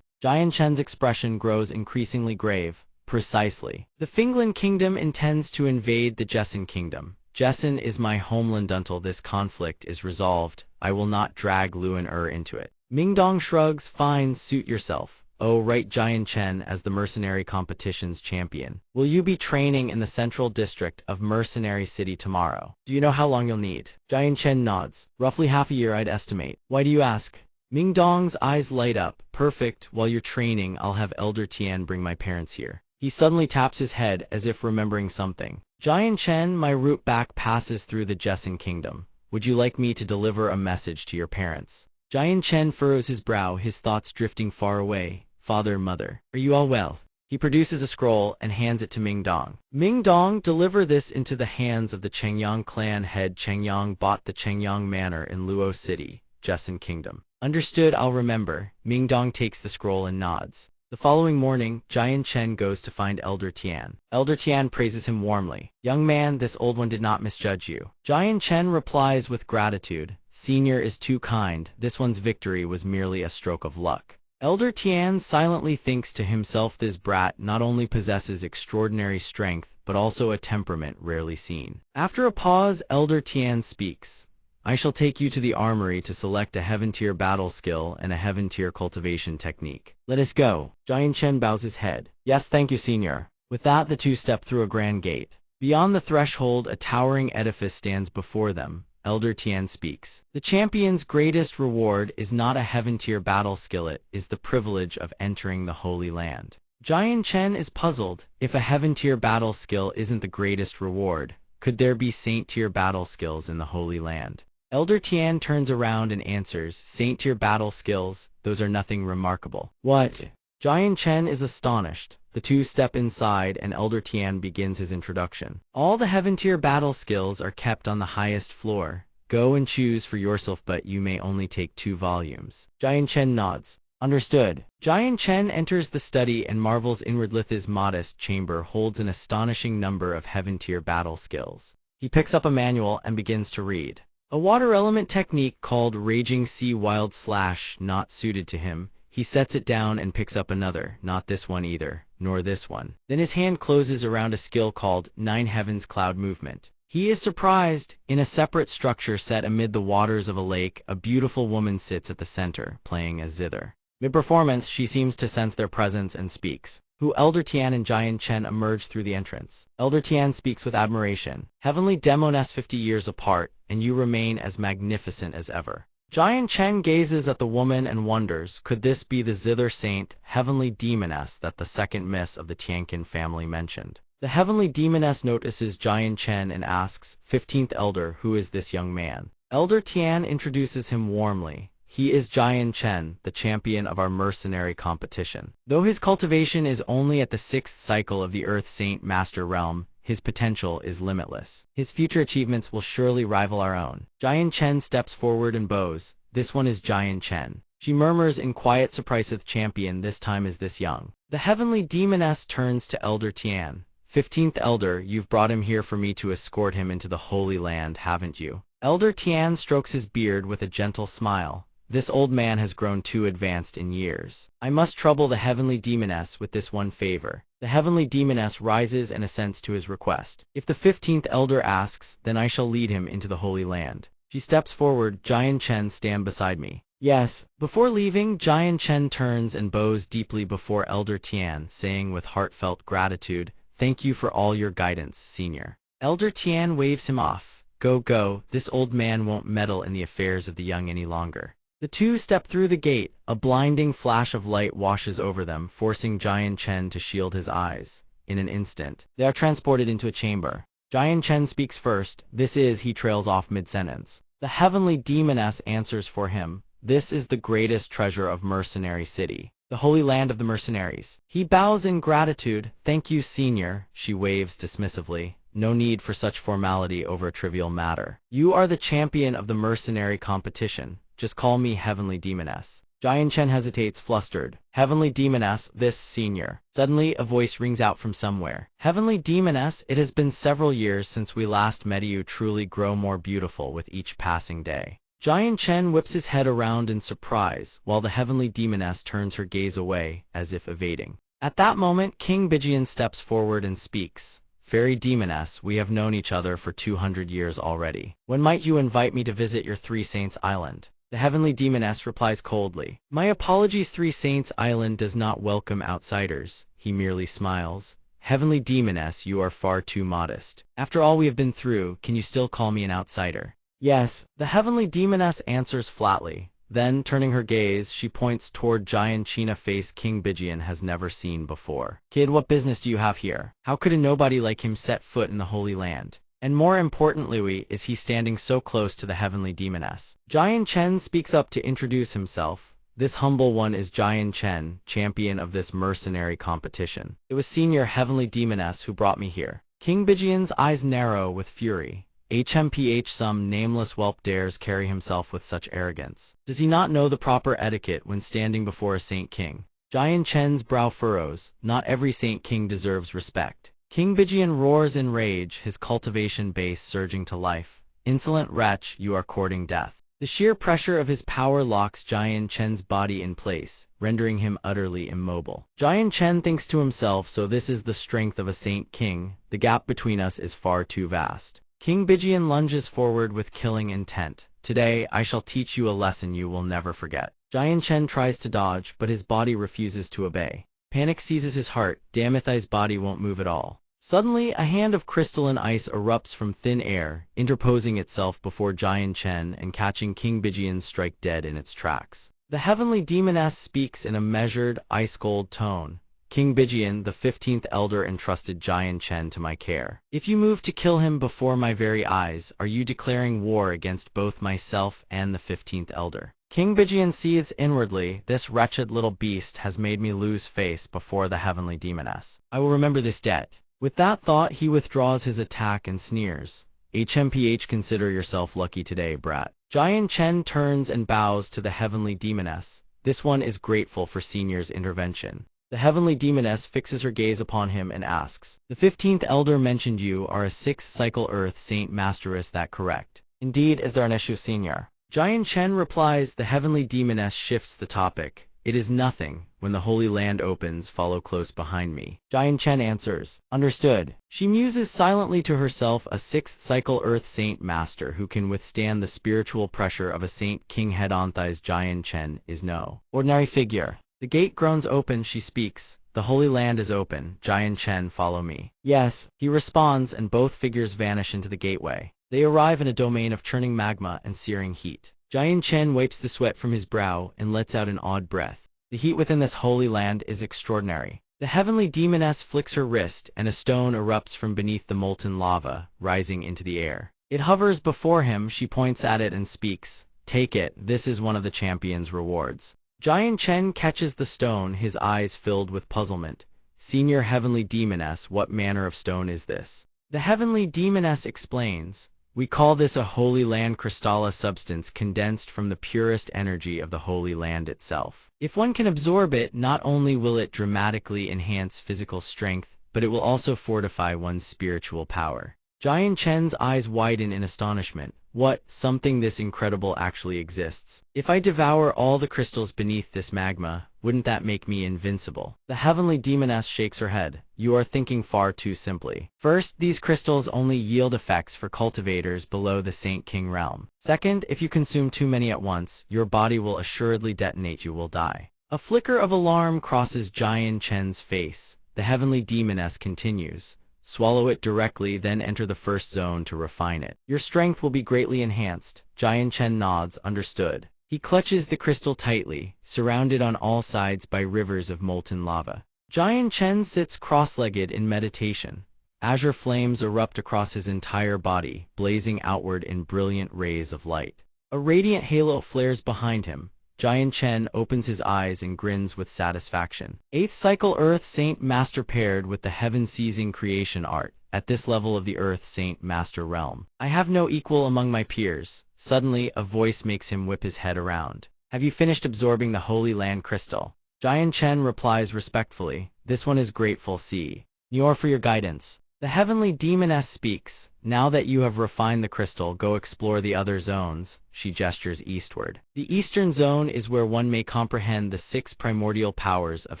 Jian Chen's expression grows increasingly grave. "Precisely. The Finglin Kingdom intends to invade the Jessen Kingdom. Jessen is my homeland until this conflict is resolved. I will not drag Luan into it." Mingdong shrugs. "Fine, suit yourself." "Oh, right, Jian Chen, as the mercenary competition's champion. Will you be training in the central district of Mercenary City tomorrow? Do you know how long you'll need?" Jian Chen nods. "Roughly half a year, I'd estimate." "Why do you ask?" Ming Dong's eyes light up. Perfect, while you're training, I'll have Elder Tian bring my parents here. He suddenly taps his head as if remembering something. Jian Chen, my route back passes through the Jessen Kingdom. Would you like me to deliver a message to your parents? Jian Chen furrows his brow, his thoughts drifting far away. Father, mother, are you all well? He produces a scroll and hands it to Ming Dong. Ming Dong, deliver this into the hands of the Chengyang clan head. Chengyang bought the Chengyang Manor in Luo City, Jessen Kingdom. Understood, I'll remember. Ming Dong takes the scroll and nods. The following morning, Jian Chen goes to find Elder Tian. Elder Tian praises him warmly. Young man, this old one did not misjudge you. Jian Chen replies with gratitude. Senior is too kind. This one's victory was merely a stroke of luck. Elder Tian silently thinks to himself, this brat not only possesses extraordinary strength, but also a temperament rarely seen. After a pause, Elder Tian speaks. I shall take you to the armory to select a heaven-tier battle skill and a heaven-tier cultivation technique. Let us go. Jian Chen bows his head. Yes, thank you, senior. With that, the two step through a grand gate. Beyond the threshold, a towering edifice stands before them. Elder Tian speaks. The champion's greatest reward is not a heaven-tier battle skill, it is the privilege of entering the Holy Land. Jian Chen is puzzled. If a heaven-tier battle skill isn't the greatest reward, could there be saint-tier battle skills in the Holy Land? Elder Tian turns around and answers, Saint-tier battle skills, those are nothing remarkable. What? Jian Chen is astonished. The two step inside and Elder Tian begins his introduction. All the heaven-tier battle skills are kept on the highest floor. Go and choose for yourself, but you may only take 2 volumes. Jian Chen nods. Understood. Jian Chen enters the study and marvels inwardly. His modest chamber holds an astonishing number of heaven-tier battle skills. He picks up a manual and begins to read. A water element technique called Raging Sea Wild / not suited to him. He sets it down and picks up another, not this one either, nor this one. Then his hand closes around a skill called 9 Heavens Cloud Movement. He is surprised. In a separate structure set amid the waters of a lake, a beautiful woman sits at the center, playing a zither. Mid-performance, she seems to sense their presence and speaks. Who? Elder Tian and Jian Chen emerge through the entrance. Elder Tian speaks with admiration. Heavenly Demoness 50 years apart, and you remain as magnificent as ever. Jian Chen gazes at the woman and wonders, could this be the Zither Saint, Heavenly Demoness that the second miss of the Tiankin family mentioned? The Heavenly Demoness notices Jian Chen and asks, 15th Elder, who is this young man? Elder Tian introduces him warmly. He is Jian Chen, the champion of our mercenary competition. Though his cultivation is only at the 6th cycle of the Earth Saint Master Realm, his potential is limitless. His future achievements will surely rival our own. Jian Chen steps forward and bows. This one is Jian Chen. She murmurs in quiet surprise, champion this time is this young. The Heavenly Demoness turns to Elder Tian. 15th Elder, you've brought him here for me to escort him into the Holy Land, haven't you? Elder Tian strokes his beard with a gentle smile. This old man has grown too advanced in years. I must trouble the Heavenly Demoness with this one favor. The Heavenly Demoness rises and assents to his request. If the 15th Elder asks, then I shall lead him into the Holy Land. She steps forward. Jian Chen, stand beside me. Yes. Before leaving, Jian Chen turns and bows deeply before Elder Tian, saying with heartfelt gratitude, thank you for all your guidance, senior. Elder Tian waves him off. Go, go, this old man won't meddle in the affairs of the young any longer. The two step through the gate. A blinding flash of light washes over them, forcing Jian Chen to shield his eyes. In an instant, they are transported into a chamber. Jian Chen speaks first. This is, he trails off mid-sentence. The Heavenly Demoness answers for him. This is the greatest treasure of Mercenary City, the Holy Land of the Mercenaries. He bows in gratitude. Thank you, senior, she waves dismissively. No need for such formality over a trivial matter. You are the champion of the mercenary competition. Just call me Heavenly Demoness. Jian Chen hesitates, flustered. Heavenly Demoness, this senior. Suddenly, a voice rings out from somewhere. Heavenly Demoness, it has been several years since we last met. You truly grow more beautiful with each passing day. Jian Chen whips his head around in surprise, while the Heavenly Demoness turns her gaze away, as if evading. At that moment, King Bijian steps forward and speaks. Fairy Demoness, we have known each other for 200 years already. When might you invite me to visit your Three Saints Island? The Heavenly Demoness replies coldly. My apologies, Three Saints Island does not welcome outsiders. He merely smiles. Heavenly Demoness, you are far too modest. After all we have been through, can you still call me an outsider? Yes. The Heavenly Demoness answers flatly. Then, turning her gaze, she points toward giant China face King Bijian has never seen before. Kid, what business do you have here? How could a nobody like him set foot in the Holy Land? And more importantly, is he standing so close to the heavenly demoness? Jian Chen speaks up to introduce himself. This humble one is Jian Chen, champion of this mercenary competition. It was senior heavenly demoness who brought me here. King Bijian's eyes narrow with fury. HMPH, some nameless whelp dares carry himself with such arrogance. Does he not know the proper etiquette when standing before a saint king? Jian Chen's brow furrows. Not every saint king deserves respect. King Bijian roars in rage, his cultivation base surging to life. Insolent wretch, you are courting death. The sheer pressure of his power locks Jian Chen's body in place, rendering him utterly immobile. Jian Chen thinks to himself, so this is the strength of a saint king. The gap between us is far too vast. King Bijian lunges forward with killing intent. Today, I shall teach you a lesson you will never forget. Jian Chen tries to dodge, but his body refuses to obey. Panic seizes his heart. Damnithai's body won't move at all. Suddenly, a hand of crystalline ice erupts from thin air, interposing itself before Jian Chen and catching King Bijian's strike dead in its tracks. The heavenly demoness speaks in a measured, ice-cold tone. King Bijian, the 15th elder, entrusted Jian Chen to my care. If you move to kill him before my very eyes, are you declaring war against both myself and the 15th elder? King Bijian seethes inwardly. This wretched little beast has made me lose face before the heavenly demoness. I will remember this debt. With that thought, he withdraws his attack and sneers. HMPH, consider yourself lucky today, brat. Jian Chen turns and bows to the heavenly demoness. This one is grateful for senior's intervention. The heavenly demoness fixes her gaze upon him and asks, the 15th elder mentioned you are a 6th cycle earth saint master, is that correct? Indeed, is there an issue, senior? Jian Chen replies. The heavenly demoness shifts the topic. It is nothing. When the Holy Land opens, follow close behind me. Jian Chen answers. Understood. She muses silently to herself, a 6th cycle earth saint master who can withstand the spiritual pressure of a saint king Hedonthai's Jian Chen is no ordinary figure. The gate groans open, she speaks. The Holy Land is open. Jian Chen, follow me. Yes. He responds, and both figures vanish into the gateway. They arrive in a domain of churning magma and searing heat. Jian Chen wipes the sweat from his brow and lets out an odd breath. The heat within this holy land is extraordinary. The heavenly demoness flicks her wrist, and a stone erupts from beneath the molten lava, rising into the air. It hovers before him. She points at it and speaks. Take it, this is one of the champion's rewards. Jian Chen catches the stone, his eyes filled with puzzlement. Senior heavenly demoness, what manner of stone is this? The heavenly demoness explains. We call this a Holy Land crystal, a substance condensed from the purest energy of the Holy Land itself. If one can absorb it, not only will it dramatically enhance physical strength, but it will also fortify one's spiritual power. Jian Chen's eyes widen in astonishment. What? Something this incredible actually exists. If I devour all the crystals beneath this magma, wouldn't that make me invincible? The heavenly demoness shakes her head. You are thinking far too simply. First, these crystals only yield effects for cultivators below the Saint King realm. Second, if you consume too many at once, your body will assuredly detonate, you will die. A flicker of alarm crosses Jian Chen's face. The heavenly demoness continues. Swallow it directly, then enter the first zone to refine it. Your strength will be greatly enhanced. Jian Chen nods, understood. He clutches the crystal tightly, surrounded on all sides by rivers of molten lava. Jian Chen sits cross-legged in meditation. Azure flames erupt across his entire body, blazing outward in brilliant rays of light. A radiant halo flares behind him. Jian Chen opens his eyes and grins with satisfaction. 8th cycle Earth Saint Master paired with the heaven-seizing creation art. At this level of the Earth Saint Master realm, I have no equal among my peers. Suddenly, a voice makes him whip his head around. Have you finished absorbing the Holy Land crystal? Jian Chen replies respectfully. This one is grateful, see. Nyor for your guidance. The heavenly demoness speaks. Now that you have refined the crystal, go explore the other zones. She gestures eastward. The eastern zone is where one may comprehend the 6 primordial powers of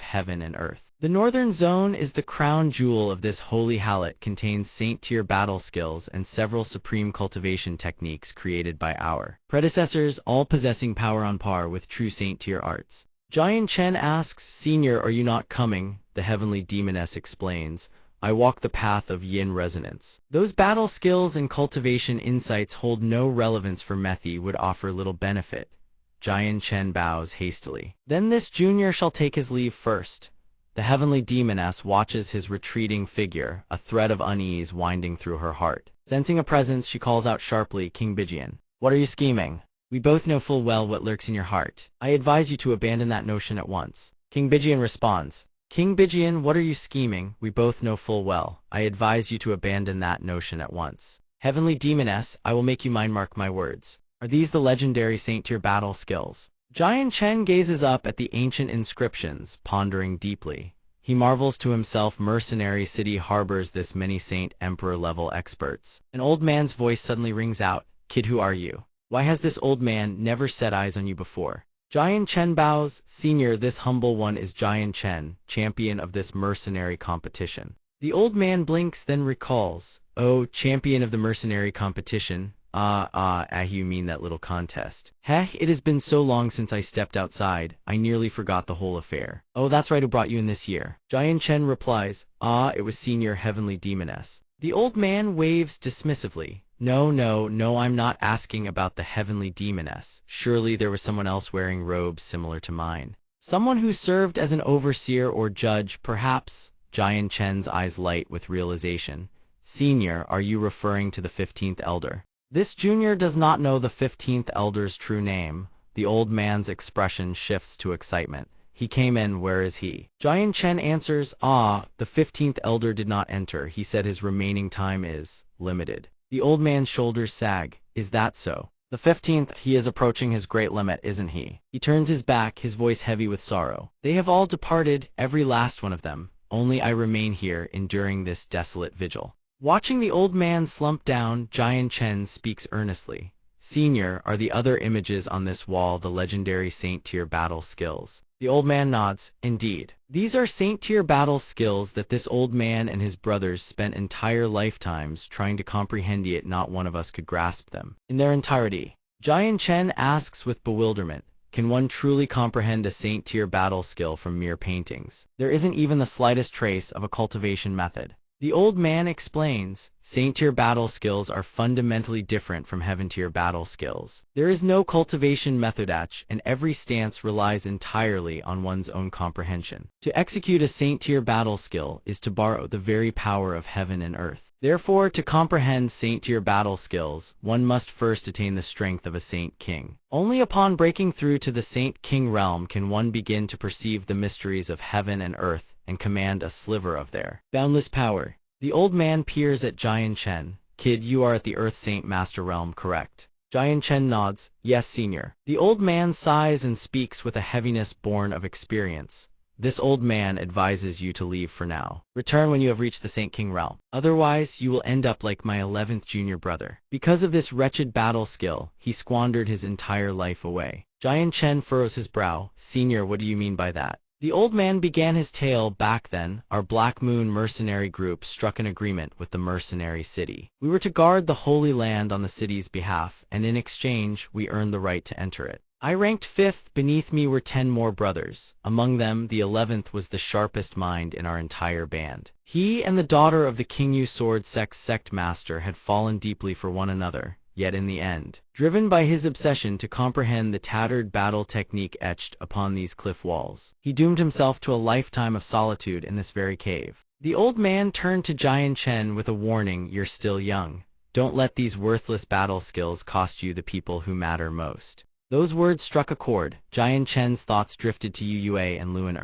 heaven and earth. The northern zone is the crown jewel of this holy hallet, contains saint-tier battle skills and several supreme cultivation techniques created by our predecessors, all possessing power on par with true saint-tier arts. Jian Chen asks, Senior, are you not coming? The heavenly demoness explains. I walk the path of yin resonance. Those battle skills and cultivation insights hold no relevance for Methi, would offer little benefit. Jian Chen bows hastily. Then this junior shall take his leave first. The heavenly demoness watches his retreating figure, a thread of unease winding through her heart. Sensing a presence, she calls out sharply, King Bijian. What are you scheming? We both know full well what lurks in your heart. I advise you to abandon that notion at once. King Bijian responds, King Bijian, what are you scheming? We both know full well. I advise you to abandon that notion at once. Heavenly demoness, I will make you mine, mark my words. Are these the legendary Saint Tier battle skills? Jian Chen gazes up at the ancient inscriptions, pondering deeply. He marvels to himself, mercenary city harbors this many Saint Emperor level experts. An old man's voice suddenly rings out, Kid, who are you? Why has this old man never set eyes on you before? Jian Chen bows, Senior, this humble one is Jian Chen, champion of this mercenary competition. The old man blinks, then recalls, Oh, champion of the mercenary competition. You mean that little contest. Heh, it has been so long since I stepped outside, I nearly forgot the whole affair. Oh, that's right, who brought you in this year? Jian Chen replies, it was Senior Heavenly Demoness. The old man waves dismissively. No, I'm not asking about the Heavenly Demoness. Surely there was someone else wearing robes similar to mine. Someone who served as an overseer or judge, perhaps? Jian Chen's eyes light with realization. Senior, are you referring to the 15th Elder? This junior does not know the 15th Elder's true name. The old man's expression shifts to excitement. He came in, where is he? Jian Chen answers, the 15th Elder did not enter. He said his remaining time is limited. The old man's shoulders sag. Is that so? The 15th, he is approaching his great limit, isn't he? He turns his back, his voice heavy with sorrow. They have all departed, every last one of them. Only I remain here, enduring this desolate vigil. Watching the old man slump down, Jian Chen speaks earnestly. Senior, are the other images on this wall the legendary Saint Tier battle skills? The old man nods. Indeed. These are Saint Tier battle skills that this old man and his brothers spent entire lifetimes trying to comprehend, yet not one of us could grasp them in their entirety. Jian Chen asks with bewilderment, Can one truly comprehend a Saint Tier battle skill from mere paintings? There isn't even the slightest trace of a cultivation method. The old man explains, Saint Tier battle skills are fundamentally different from Heaven Tier battle skills. There is no cultivation method, and every stance relies entirely on one's own comprehension. To execute a Saint Tier battle skill is to borrow the very power of heaven and earth. Therefore, to comprehend Saint Tier battle skills, one must first attain the strength of a Saint King. Only upon breaking through to the Saint King realm can one begin to perceive the mysteries of heaven and earth and command a sliver of their boundless power. The old man peers at Jian Chen. Kid, you are at the Earth Saint Master Realm, correct? Jian Chen nods. Yes, Senior. The old man sighs and speaks with a heaviness born of experience. This old man advises you to leave for now. Return when you have reached the Saint King realm. Otherwise, you will end up like my 11th junior brother. Because of this wretched battle skill, he squandered his entire life away. Jian Chen furrows his brow. Senior, what do you mean by that? The old man began his tale. Back then, our Black Moon mercenary group struck an agreement with the mercenary city. We were to guard the Holy Land on the city's behalf, and in exchange, we earned the right to enter it. I ranked 5th, beneath me were 10 more brothers. Among them, the 11th was the sharpest mind in our entire band. He and the daughter of the Qingyu Sword sect master had fallen deeply for one another. Yet in the end, driven by his obsession to comprehend the tattered battle technique etched upon these cliff walls, he doomed himself to a lifetime of solitude in this very cave. The old man turned to Jian Chen with a warning, You're still young. Don't let these worthless battle skills cost you the people who matter most. Those words struck a chord. Jian Chen's thoughts drifted to Yu Yue and Luan.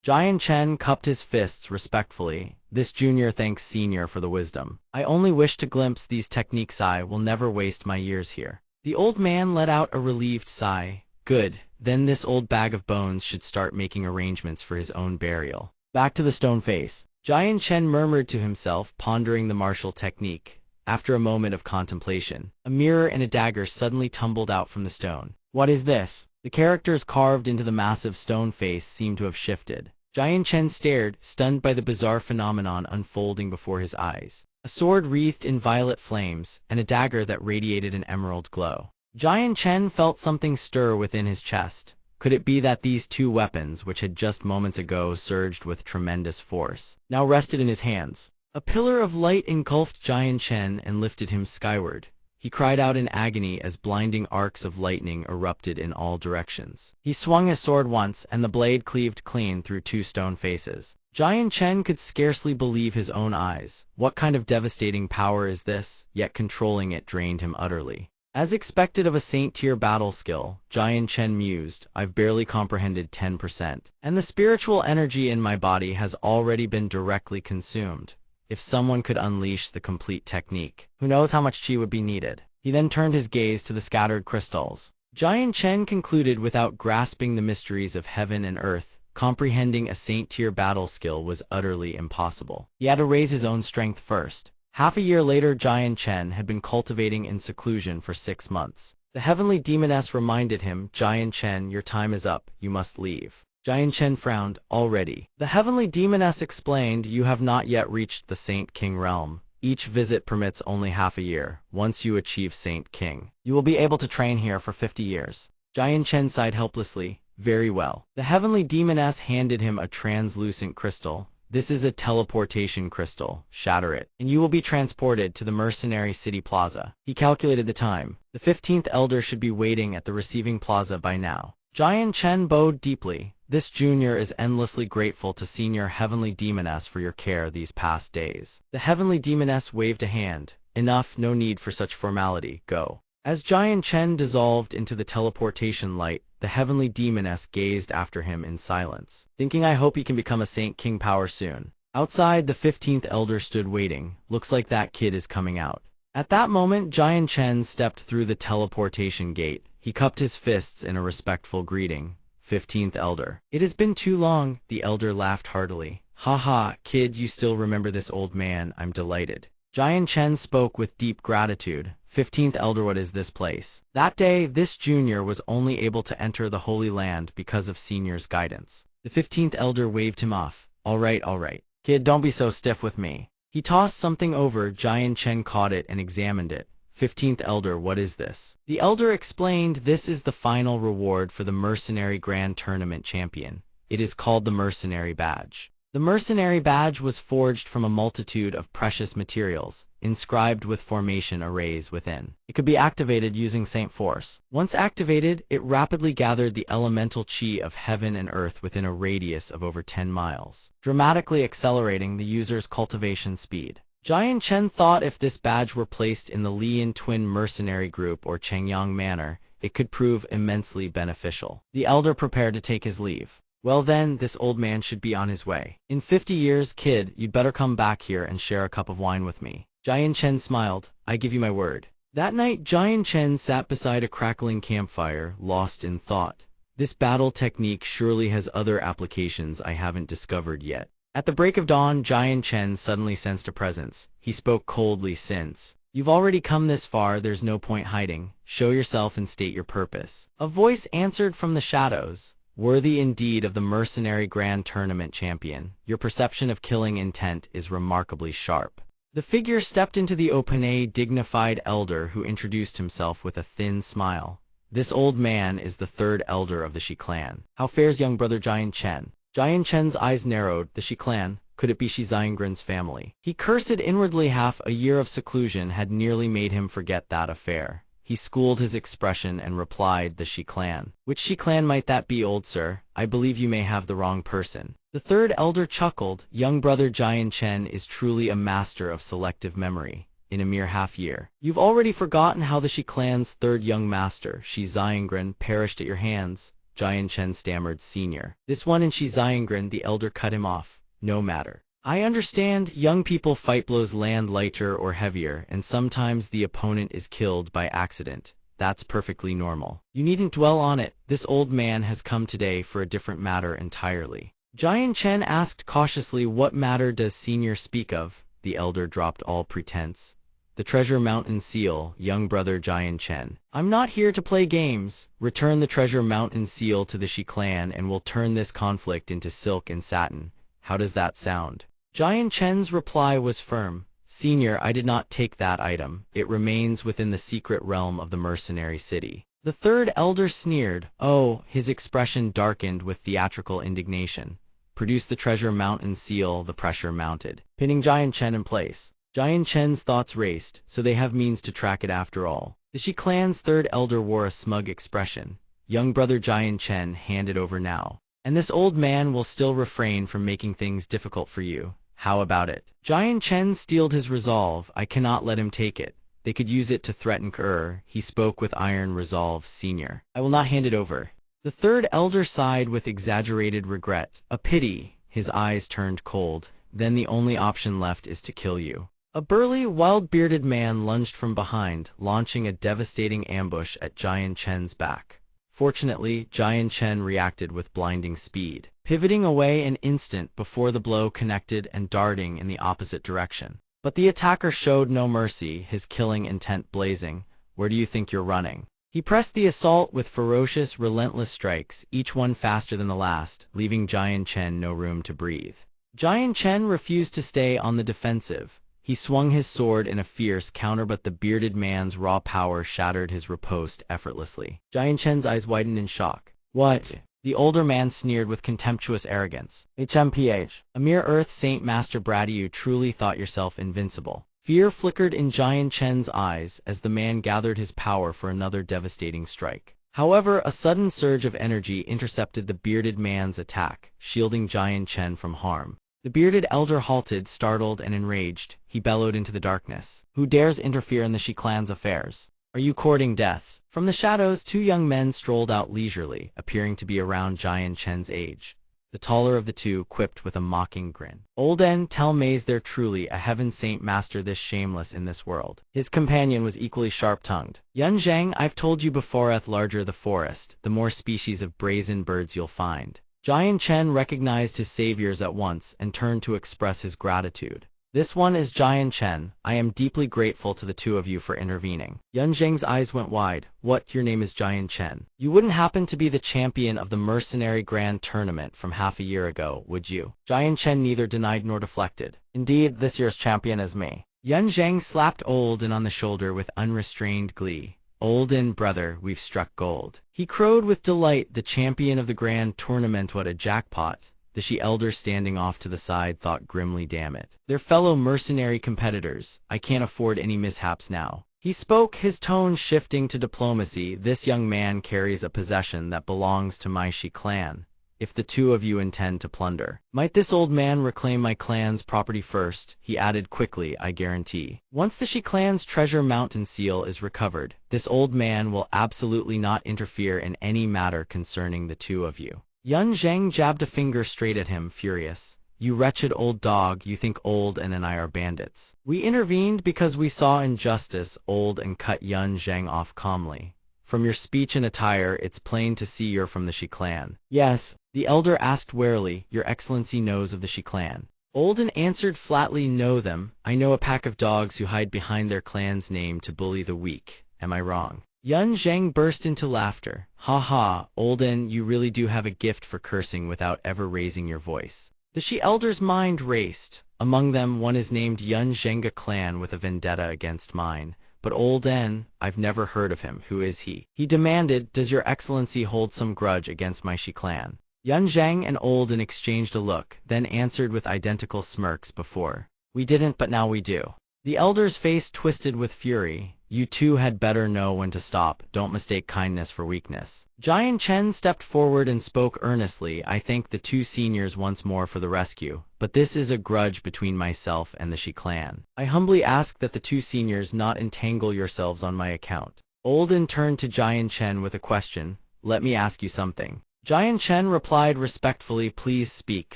Jian Chen cupped his fists respectfully. This junior thanks Senior for the wisdom. I only wish to glimpse these techniques. I will never waste my years here. The old man let out a relieved sigh. Good, then this old bag of bones should start making arrangements for his own burial. Back to the stone face. Jian Chen murmured to himself, pondering the martial technique. After a moment of contemplation, a mirror and a dagger suddenly tumbled out from the stone. What is this? The characters carved into the massive stone face seemed to have shifted. Jian Chen stared, stunned by the bizarre phenomenon unfolding before his eyes. A sword wreathed in violet flames, and a dagger that radiated an emerald glow. Jian Chen felt something stir within his chest. Could it be that these two weapons, which had just moments ago surged with tremendous force, now rested in his hands? A pillar of light engulfed Jian Chen and lifted him skyward. He cried out in agony as blinding arcs of lightning erupted in all directions. He swung his sword once, and the blade cleaved clean through two stone faces. Giant Chen could scarcely believe his own eyes. What kind of devastating power is this? Yet controlling it drained him utterly. As expected of a Saint-tier battle skill, Giant Chen mused, I've barely comprehended 10%. And the spiritual energy in my body has already been directly consumed. If someone could unleash the complete technique, who knows how much chi would be needed? He then turned his gaze to the scattered crystals. Giant Chen concluded without grasping the mysteries of heaven and earth, comprehending a Saint-tier battle skill was utterly impossible. He had to raise his own strength first. Half a year later, Giant Chen had been cultivating in seclusion for 6 months. The heavenly demoness reminded him, Giant Chen, your time is up, you must leave. Giant Chen frowned, already. The heavenly demoness explained, you have not yet reached the Saint King realm. Each visit permits only half a year. Once you achieve Saint King, you will be able to train here for 50 years. Giant Chen sighed helplessly. Very well. The heavenly demoness handed him a translucent crystal. This is a teleportation crystal. Shatter it, and you will be transported to the Mercenary City Plaza. He calculated the time. The 15th elder should be waiting at the receiving plaza by now. Giant Chen bowed deeply. This junior is endlessly grateful to Senior Heavenly Demoness for your care these past days. The Heavenly Demoness waved a hand. Enough, no need for such formality, go. As Giant Chen dissolved into the teleportation light, the Heavenly Demoness gazed after him in silence, thinking I hope he can become a Saint King power soon. Outside, the 15th elder stood waiting. Looks like that kid is coming out. At that moment, Giant Chen stepped through the teleportation gate. He cupped his fists in a respectful greeting. 15th elder. It has been too long, the elder laughed heartily. Ha ha, kid, you still remember this old man, I'm delighted. Giant Chen spoke with deep gratitude. 15th elder, what is this place? That day, this junior was only able to enter the Holy Land because of Senior's guidance. The 15th elder waved him off. All right. Kid, don't be so stiff with me. He tossed something over. Giant Chen caught it and examined it. 15th elder, what is this? The elder explained, this is the final reward for the Mercenary Grand Tournament champion. It is called the Mercenary Badge. The Mercenary Badge was forged from a multitude of precious materials, inscribed with formation arrays within. It could be activated using Saint Force. Once activated, it rapidly gathered the elemental chi of heaven and earth within a radius of over 10 miles, dramatically accelerating the user's cultivation speed. Giant Chen thought if this badge were placed in the Lian Twin Mercenary Group or Changyang Manor, it could prove immensely beneficial. The elder prepared to take his leave. Well then, this old man should be on his way. In 50 years, kid, you'd better come back here and share a cup of wine with me. Giant Chen smiled. I give you my word. That night, Giant Chen sat beside a crackling campfire, lost in thought. This battle technique surely has other applications I haven't discovered yet. At the break of dawn, Giant Chen suddenly sensed a presence. He spoke coldly since. You've already come this far, there's no point hiding. Show yourself and state your purpose. A voice answered from the shadows. Worthy indeed of the Mercenary Grand Tournament champion, your perception of killing intent is remarkably sharp. The figure stepped into the open. A dignified elder who introduced himself with a thin smile. This old man is the 3rd elder of the Shi clan. How fares young brother Giant Chen? Giant Chen's eyes narrowed. The Shi clan? Could it be Shi Xiangren's family? He cursed inwardly. Half a year of seclusion had nearly made him forget that affair. He schooled his expression and replied, the Shi clan. Which Shi clan might that be, old sir? I believe you may have the wrong person. The 3rd elder chuckled. Young brother Giant Chen is truly a master of selective memory. In a mere half year, you've already forgotten how the Shi clan's 3rd young master, Shi Xiangren, perished at your hands. Giant Chen stammered, Senior. This one in Shi Xiangren, the elder cut him off. No matter. I understand, young people fight, blows land lighter or heavier, and sometimes the opponent is killed by accident. That's perfectly normal. You needn't dwell on it. This old man has come today for a different matter entirely. Giant Chen asked cautiously, what matter does Senior speak of? The elder dropped all pretense. The Treasure Mountain Seal, young brother Giant Chen. I'm not here to play games. Return the Treasure Mountain Seal to the Shi clan and we'll turn this conflict into silk and satin. How does that sound? Giant Chen's reply was firm. Senior, I did not take that item. It remains within the secret realm of the Mercenary City. The 3rd elder sneered. Oh, his expression darkened with theatrical indignation. Produce the Treasure Mountain Seal. The pressure mounted, pinning Giant Chen in place. Jian Chen's thoughts raced, so they have means to track it after all. The Shi clan's third elder wore a smug expression. Young brother Jian Chen, hand it over now. And this old man will still refrain from making things difficult for you. How about it? Jian Chen steeled his resolve. I cannot let him take it. They could use it to threaten Kerr. He spoke with iron resolve. Senior, I will not hand it over. The third elder sighed with exaggerated regret. A pity. His eyes turned cold. Then the only option left is to kill you. A burly, wild-bearded man lunged from behind, launching a devastating ambush at Jian Chen's back. Fortunately, Jian Chen reacted with blinding speed, pivoting away an instant before the blow connected and darting in the opposite direction. But the attacker showed no mercy, his killing intent blazing. Where do you think you're running? He pressed the assault with ferocious, relentless strikes, each one faster than the last, leaving Jian Chen no room to breathe. Jian Chen refused to stay on the defensive. He swung his sword in a fierce counter, but the bearded man's raw power shattered his riposte effortlessly. Jian Chen's eyes widened in shock. What? The older man sneered with contemptuous arrogance. HMPH. A mere Earth Saint Master Bratty, you truly thought yourself invincible. Fear flickered in Jian Chen's eyes as the man gathered his power for another devastating strike. However, a sudden surge of energy intercepted the bearded man's attack, shielding Jian Chen from harm. The bearded elder halted, startled and enraged. He bellowed into the darkness. Who dares interfere in the Shi clan's affairs? Are you courting death? From the shadows, two young men strolled out leisurely, appearing to be around Jian Chen's age. The taller of the two quipped with a mocking grin. Olden, tell Maze they're truly a heaven saint master this shameless in this world. His companion was equally sharp-tongued. Yun Zhang, I've told you before, the larger the forest, the more species of brazen birds you'll find. Jian Chen recognized his saviors at once and turned to express his gratitude. This one is Jian Chen. I am deeply grateful to the two of you for intervening. Yun Zheng's eyes went wide. What, your name is Jian Chen? You wouldn't happen to be the champion of the Mercenary Grand Tournament from half a year ago, would you? Jian Chen neither denied nor deflected. Indeed, this year's champion is me. Yun Zheng slapped Olden on the shoulder with unrestrained glee. Olden, brother, we've struck gold. He crowed with delight. The champion of the grand tournament, what a jackpot. The Shi elder standing off to the side thought grimly, damn it. They're fellow mercenary competitors. I can't afford any mishaps now. He spoke, his tone shifting to diplomacy. This young man carries a possession that belongs to my Shi clan. If the two of you intend to plunder, might this old man reclaim my clan's property first, he added quickly, I guarantee. Once the Shi clan's treasure mountain seal is recovered, this old man will absolutely not interfere in any matter concerning the two of you. Yun Zheng jabbed a finger straight at him, furious. You wretched old dog, you think Olden and I are bandits. We intervened because we saw injustice, Olden cut Yun Zheng off calmly. From your speech and attire, it's plain to see you're from the Shi clan. Yes. The elder asked warily, Your Excellency knows of the Shi clan. Olden answered flatly, know them. I know a pack of dogs who hide behind their clan's name to bully the weak. Am I wrong? Yun Zheng burst into laughter. Ha ha, Olden, you really do have a gift for cursing without ever raising your voice. The Shi elder's mind raced. Among them, one is named Yun Zhenga clan with a vendetta against mine. But Olden, I've never heard of him. Who is he? He demanded, does your excellency hold some grudge against my Shi clan? Yun Zheng and Olden exchanged a look, then answered with identical smirks before. We didn't, but now we do. The elder's face twisted with fury. You two had better know when to stop. Don't mistake kindness for weakness. Jian Chen stepped forward and spoke earnestly. I thank the two seniors once more for the rescue, but this is a grudge between myself and the Shi clan. I humbly ask that the two seniors not entangle yourselves on my account. Olden turned to Jian Chen with a question. Let me ask you something. Jian Chen replied respectfully, please speak,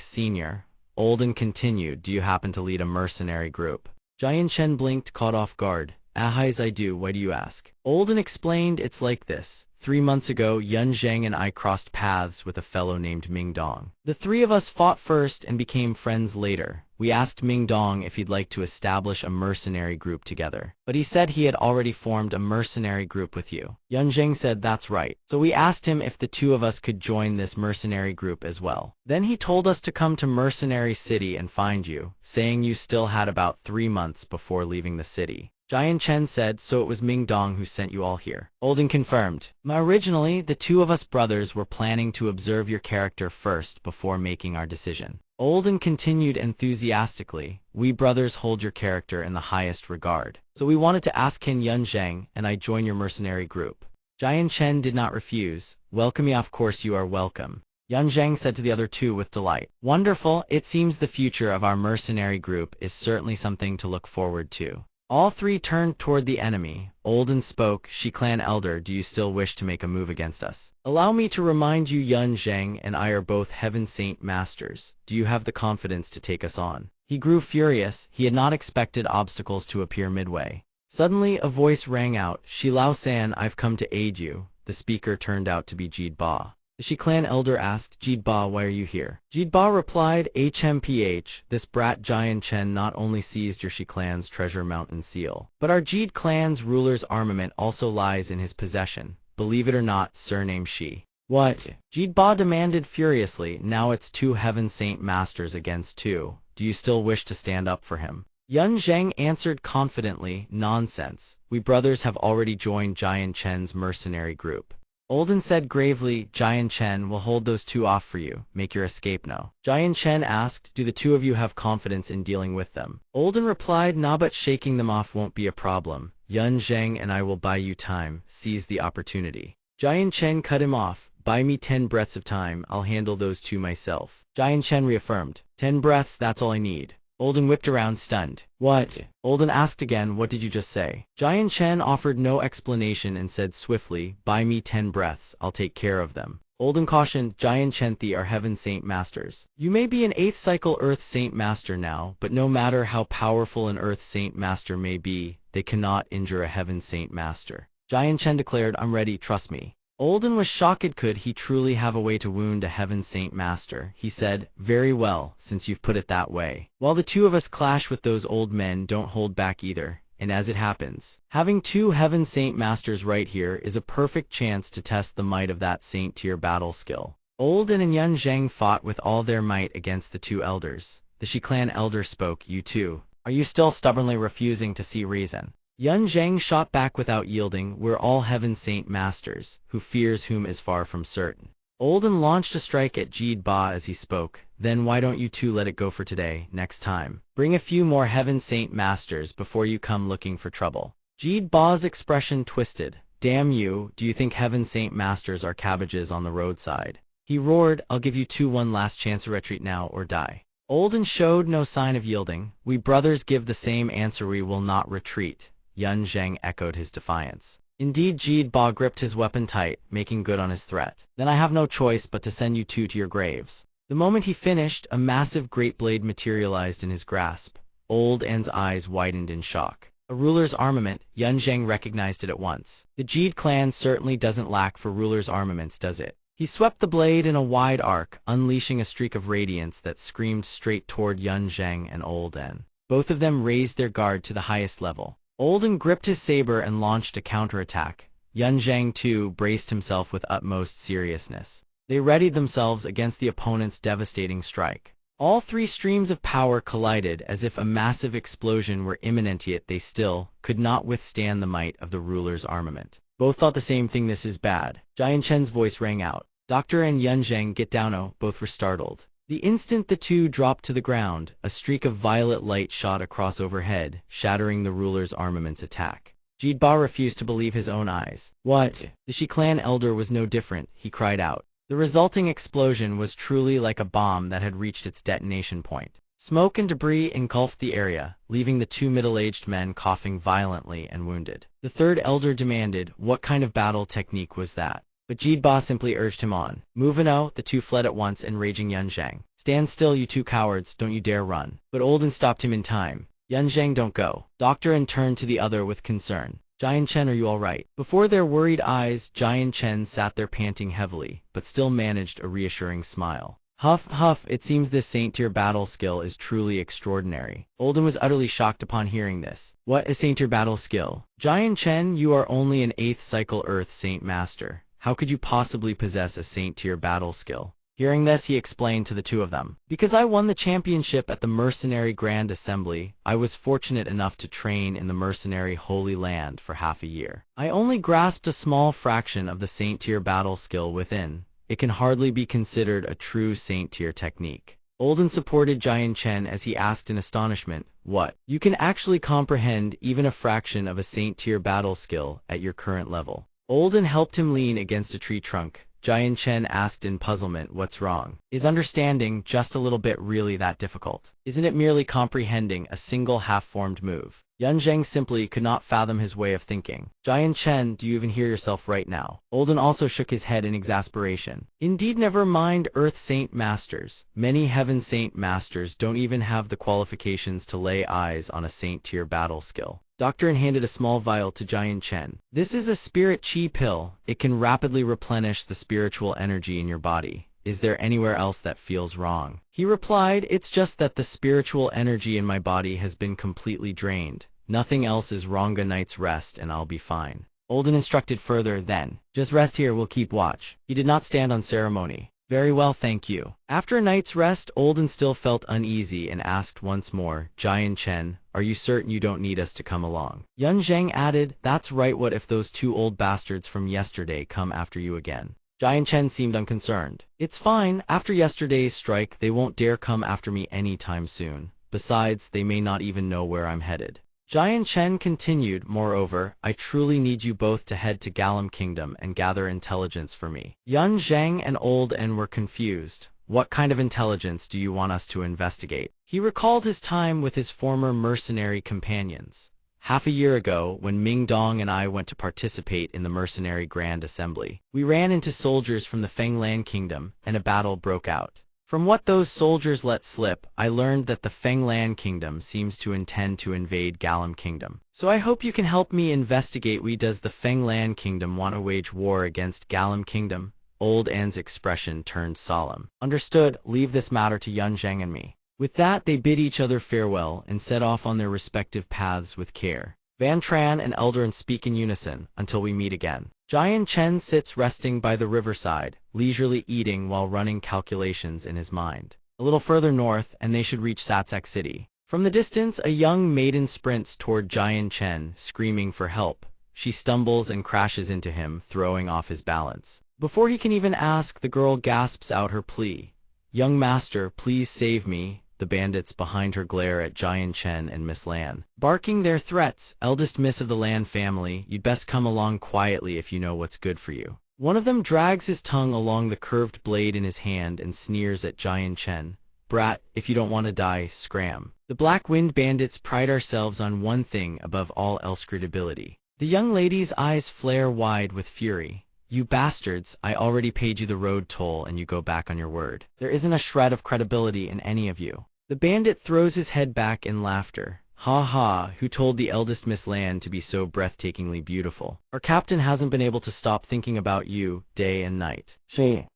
senior. Olden continued, do you happen to lead a mercenary group? Jian Chen blinked, caught off guard. Ahais, I do, why do you ask? Olden explained, it's like this. 3 months ago, Yun Zheng and I crossed paths with a fellow named Ming Dong. The three of us fought first and became friends later. We asked Ming Dong if he'd like to establish a mercenary group together, but he said he had already formed a mercenary group with you. Yun Zheng said that's right, so we asked him if the two of us could join this mercenary group as well. Then he told us to come to Mercenary City and find you, saying you still had about 3 months before leaving the city. Jian Chen said, so it was Ming Dong who sent you all here. Olden confirmed. Originally, the two of us brothers were planning to observe your character first before making our decision. Olden continued enthusiastically, "We brothers hold your character in the highest regard. So we wanted to ask can Yun Zheng and I join your mercenary group?" Jian Chen did not refuse. "Welcome me, of course you are welcome," Yun Zheng said to the other two with delight. "Wonderful, it seems the future of our mercenary group is certainly something to look forward to." All three turned toward the enemy. Olden spoke, "Shi Clan Elder, do you still wish to make a move against us? Allow me to remind you Yun Zheng and I are both Heaven Saint Masters. Do you have the confidence to take us on?" He grew furious. He had not expected obstacles to appear midway. Suddenly, a voice rang out, "Shi Lao San, I've come to aid you." The speaker turned out to be Jid Ba. The Shi Clan Elder asked, "Jid Ba, why are you here?" Jid Ba replied, "HMPH, this brat Jian Chen not only seized your Shi Clan's treasure mountain seal, but our Jid Clan's ruler's armament also lies in his possession. Believe it or not, surname Shi." "What?" Jid Ba demanded furiously. "Now it's two Heaven Saint Masters against two. Do you still wish to stand up for him?" Yun Zheng answered confidently, "Nonsense. We brothers have already joined Jian Chen's mercenary group." Olden said gravely, "Jian Chen will hold those two off for you. Make your escape now." Jian Chen asked, "Do the two of you have confidence in dealing with them?" Olden replied, "Nah, but shaking them off won't be a problem. Yun Zheng and I will buy you time. Seize the opportunity." Jian Chen cut him off. "Buy me 10 breaths of time. I'll handle those two myself." Jian Chen reaffirmed, 10 breaths, that's all I need." Olden whipped around stunned. "What?" Olden asked again, "What did you just say?" Jian Chen offered no explanation and said swiftly, "Buy me 10 breaths, I'll take care of them." Olden cautioned, "Jian Chen, they are Heaven Saint Masters. You may be an 8th cycle Earth Saint Master now, but no matter how powerful an Earth Saint Master may be, they cannot injure a Heaven Saint Master." Jian Chen declared, "I'm ready, trust me." Olden was shocked. Could he truly have a way to wound a Heaven Saint Master? He said, "Very well, since you've put it that way. While the two of us clash with those old men, don't hold back either. And as it happens, having two Heaven Saint Masters right here is a perfect chance to test the might of that Saint tier battle skill." Olden and Yun Zheng fought with all their might against the two elders. The Shi Clan Elder spoke, "You two, are you still stubbornly refusing to see reason?" Yun Zheng shot back without yielding, "We're all Heaven Saint Masters. Who fears whom is far from certain." Olden launched a strike at Jid Ba as he spoke. "Then why don't you two let it go for today? Next time, bring a few more Heaven Saint Masters before you come looking for trouble." Jid Ba's expression twisted. "Damn you, do you think Heaven Saint Masters are cabbages on the roadside?" He roared, "I'll give you two one last chance to retreat now or die." Olden showed no sign of yielding. "We brothers give the same answer, we will not retreat." Yun Zheng echoed his defiance. Indeed, Jid Ba gripped his weapon tight, making good on his threat. "Then I have no choice but to send you two to your graves." The moment he finished, a massive great blade materialized in his grasp. Olden's eyes widened in shock. A ruler's armament, Yun Zheng recognized it at once. The Jid clan certainly doesn't lack for ruler's armaments, does it? He swept the blade in a wide arc, unleashing a streak of radiance that screamed straight toward Yun Zheng and Olden. Both of them raised their guard to the highest level. Olden gripped his saber and launched a counterattack. Yun Zheng, too, braced himself with utmost seriousness. They readied themselves against the opponent's devastating strike. All three streams of power collided as if a massive explosion were imminent, yet they still could not withstand the might of the ruler's armament. Both thought the same thing, "This is bad." Jian Chen's voice rang out. "Doctor and Yun Zheng, get down." Oh, both were startled. The instant the two dropped to the ground, a streak of violet light shot across overhead, shattering the ruler's armament's attack. Jid Ba refused to believe his own eyes. "What?" The Shi Clan Elder was no different. He cried out. The resulting explosion was truly like a bomb that had reached its detonation point. Smoke and debris engulfed the area, leaving the two middle-aged men coughing violently and wounded. The third elder demanded, "What kind of battle technique was that?" But Jid Ba simply urged him on. "Move and oh." The two fled at once, enraging Yun Zheng. "Stand still, you two cowards, don't you dare run." But Olden stopped him in time. "Yun Zheng, don't go." Doctor and turned to the other with concern. "Jian Chen, are you all right?" Before their worried eyes, Jian Chen sat there panting heavily, but still managed a reassuring smile. "Huff, huff, it seems this Saint-tier battle skill is truly extraordinary." Olden was utterly shocked upon hearing this. "What is Saint-tier battle skill?" "Jian Chen, you are only an 8th cycle Earth Saint Master. How could you possibly possess a Saint-tier battle skill?" Hearing this, he explained to the two of them. "Because I won the championship at the Mercenary Grand Assembly, I was fortunate enough to train in the Mercenary Holy Land for half a year. I only grasped a small fraction of the Saint-tier battle skill within. It can hardly be considered a true Saint-tier technique." Olden supported Jian Chen as he asked in astonishment, "What? You can actually comprehend even a fraction of a Saint-tier battle skill at your current level?" Olden helped him lean against a tree trunk. Jian Chen asked in puzzlement, "What's wrong? Is understanding just a little bit really that difficult? Isn't it merely comprehending a single half-formed move?" Yun Zheng simply could not fathom his way of thinking. "Jian Chen, do you even hear yourself right now?" Olden also shook his head in exasperation. "Indeed, never mind Earth Saint Masters. Many Heaven Saint Masters don't even have the qualifications to lay eyes on a Saint-tier battle skill." Doctor handed a small vial to Jian Chen. "This is a spirit chi pill. It can rapidly replenish the spiritual energy in your body. Is there anywhere else that feels wrong?" He replied, "It's just that the spiritual energy in my body has been completely drained. Nothing else is wrong. A night's rest and I'll be fine." Olden instructed further, "Then, just rest here, we'll keep watch." He did not stand on ceremony. "Very well, thank you." After a night's rest, Olden still felt uneasy and asked once more, "Jian Chen, are you certain you don't need us to come along?" Yun Zheng added, "That's right, what if those two old bastards from yesterday come after you again?" Jian Chen seemed unconcerned. "It's fine, after yesterday's strike they won't dare come after me anytime soon. Besides, they may not even know where I'm headed." Jian Chen continued, "Moreover, I truly need you both to head to Galam Kingdom and gather intelligence for me." Yun Zheng and Old En were confused. "What kind of intelligence do you want us to investigate?" He recalled his time with his former mercenary companions. "Half a year ago, when Ming Dong and I went to participate in the Mercenary Grand Assembly, we ran into soldiers from the Fenglan Kingdom, and a battle broke out. From what those soldiers let slip, I learned that the Fenglan Kingdom seems to intend to invade Galam Kingdom. So I hope you can help me investigate. Does the Fenglan Kingdom want to wage war against Galam Kingdom?" Old An's expression turned solemn. "Understood, leave this matter to Yun Zheng and me." With that, they bid each other farewell and set off on their respective paths with care. Van Tran and Eldarin speak in unison, "Until we meet again." Jian Chen sits resting by the riverside, leisurely eating while running calculations in his mind. A little further north, and they should reach Satsak City. From the distance, a young maiden sprints toward Jian Chen, screaming for help. She stumbles and crashes into him, throwing off his balance. Before he can even ask, the girl gasps out her plea. "Young master, please save me." The bandits behind her glare at Jian Chen and Miss Lan, barking their threats. "Eldest miss of the Lan family, you'd best come along quietly if you know what's good for you." One of them drags his tongue along the curved blade in his hand and sneers at Jian Chen. "Brat, if you don't want to die, scram." The Black Wind bandits pride ourselves on one thing above all else: credibility. The young lady's eyes flare wide with fury. "You bastards, I already paid you the road toll and you go back on your word. There isn't a shred of credibility in any of you." The bandit throws his head back in laughter. "Ha ha, who told the eldest Miss Lan to be so breathtakingly beautiful? Our captain hasn't been able to stop thinking about you, day and night."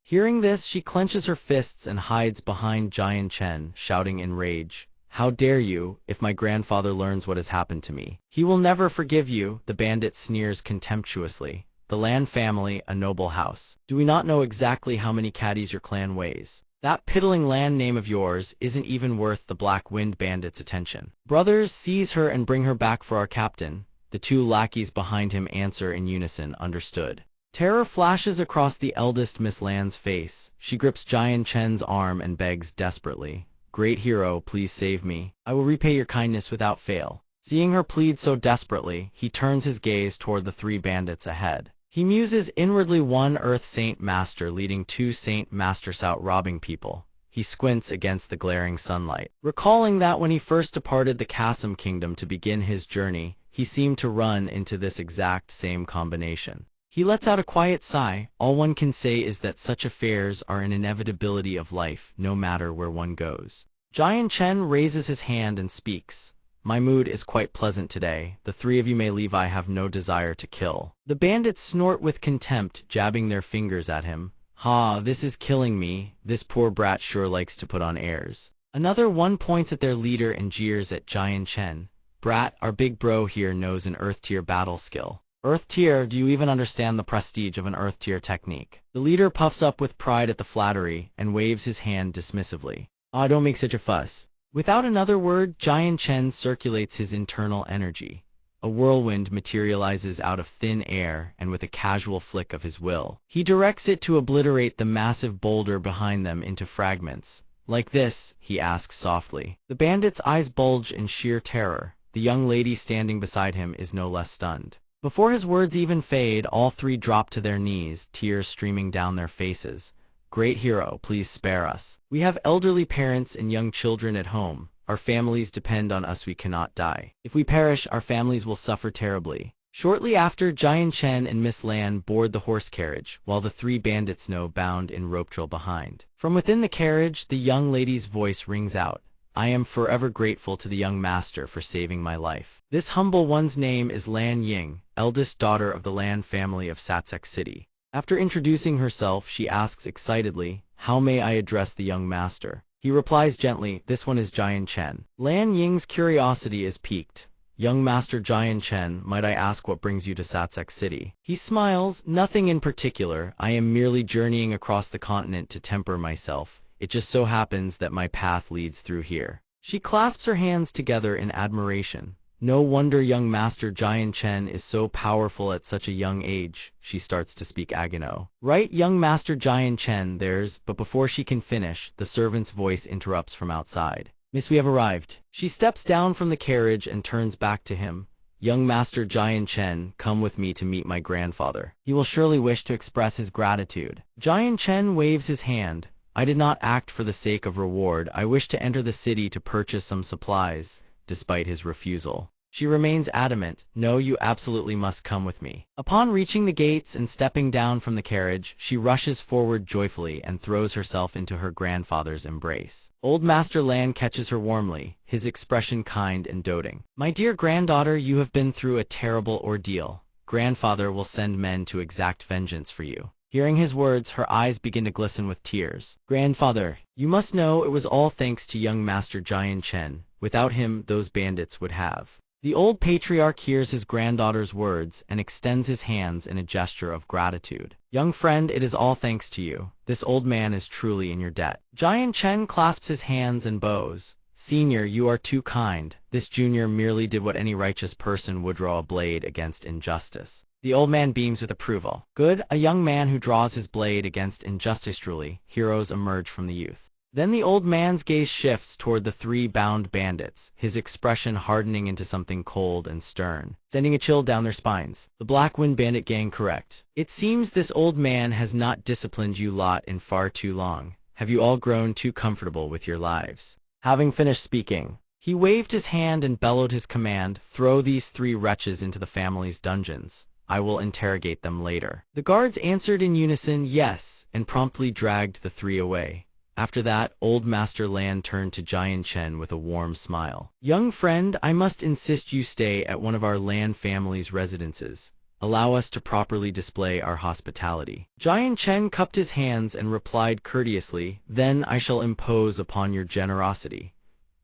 Hearing this, she clenches her fists and hides behind Jian Chen, shouting in rage, "How dare you! If my grandfather learns what has happened to me, he will never forgive you." The bandit sneers contemptuously. "The Lan family, a noble house. Do we not know exactly how many caddies your clan weighs? That piddling Lan name of yours isn't even worth the Black Wind bandits' attention. Brothers, seize her and bring her back for our captain." The two lackeys behind him answer in unison, "Understood." Terror flashes across the eldest Miss Lan's face. She grips Jian Chen's arm and begs desperately, "Great hero, please save me. I will repay your kindness without fail." Seeing her plead so desperately, he turns his gaze toward the three bandits ahead. He muses inwardly, one Earth Saint Master leading two Saint Masters out robbing people. He squints against the glaring sunlight, recalling that when he first departed the Kassam Kingdom to begin his journey, he seemed to run into this exact same combination. He lets out a quiet sigh. All one can say is that such affairs are an inevitability of life, no matter where one goes. Jian Chen raises his hand and speaks. "My mood is quite pleasant today. The three of you may leave. I have no desire to kill." The bandits snort with contempt, jabbing their fingers at him. "Ha, this is killing me. This poor brat sure likes to put on airs." Another one points at their leader and jeers at Jian Chen. "Brat, our big bro here knows an Earth-tier battle skill." "Earth tier? Do you even understand the prestige of an Earth tier technique?" The leader puffs up with pride at the flattery and waves his hand dismissively. "Ah, don't make such a fuss." Without another word, Jian Chen circulates his internal energy. A whirlwind materializes out of thin air, and with a casual flick of his will, he directs it to obliterate the massive boulder behind them into fragments. Like this?" he asks softly. The bandit's eyes bulge in sheer terror. The young lady standing beside him is no less stunned. Before his words even fade, all three drop to their knees, tears streaming down their faces. "Great hero, please spare us. We have elderly parents and young children at home. Our families depend on us. We cannot die. If we perish, our families will suffer terribly." Shortly after, Jian Chen and Miss Lan board the horse carriage, while the three bandits know bound in rope trail behind. From within the carriage, the young lady's voice rings out. "I am forever grateful to the young master for saving my life." This humble one's name is Lan Ying, eldest daughter of the Lan family of Satsek City. After introducing herself, she asks excitedly, "How may I address the young master?" He replies gently, "This one is Jian Chen." Lan Ying's curiosity is piqued. "Young Master Jian Chen, might I ask what brings you to Satsek City?" He smiles, "Nothing in particular. I am merely journeying across the continent to temper myself. It just so happens that my path leads through here." She clasps her hands together in admiration. "No wonder young Master Jian Chen is so powerful at such a young age." She starts to speak Agano. "Right, young Master Jian Chen, there's—" But before she can finish, the servant's voice interrupts from outside. "Miss, we have arrived." She steps down from the carriage and turns back to him. "Young Master Jian Chen, come with me to meet my grandfather. He will surely wish to express his gratitude." Jian Chen waves his hand. "I did not act for the sake of reward. I wish to enter the city to purchase some supplies." Despite his refusal, she remains adamant. "No, you absolutely must come with me." Upon reaching the gates and stepping down from the carriage, she rushes forward joyfully and throws herself into her grandfather's embrace. Old Master Lan catches her warmly, his expression kind and doting. "My dear granddaughter, you have been through a terrible ordeal. Grandfather will send men to exact vengeance for you." Hearing his words, her eyes begin to glisten with tears. "Grandfather, you must know it was all thanks to young Master Jian Chen. Without him, those bandits would have." The old patriarch hears his granddaughter's words and extends his hands in a gesture of gratitude. "Young friend, it is all thanks to you. This old man is truly in your debt." Jian Chen clasps his hands and bows. "Senior, you are too kind. This junior merely did what any righteous person would, draw a blade against injustice." The old man beams with approval. "Good, a young man who draws his blade against injustice. Truly, heroes emerge from the youth." Then the old man's gaze shifts toward the three bound bandits, his expression hardening into something cold and stern, sending a chill down their spines. "The Black Wind Bandit gang, correct? It seems this old man has not disciplined you lot in far too long. Have you all grown too comfortable with your lives?" Having finished speaking, he waved his hand and bellowed his command, "Throw these three wretches into the family's dungeons. I will interrogate them later." The guards answered in unison, "Yes," and promptly dragged the three away. After that, old Master Lan turned to Jian Chen with a warm smile. "Young friend, I must insist you stay at one of our Lan family's residences. Allow us to properly display our hospitality." Jian Chen cupped his hands and replied courteously, "Then I shall impose upon your generosity."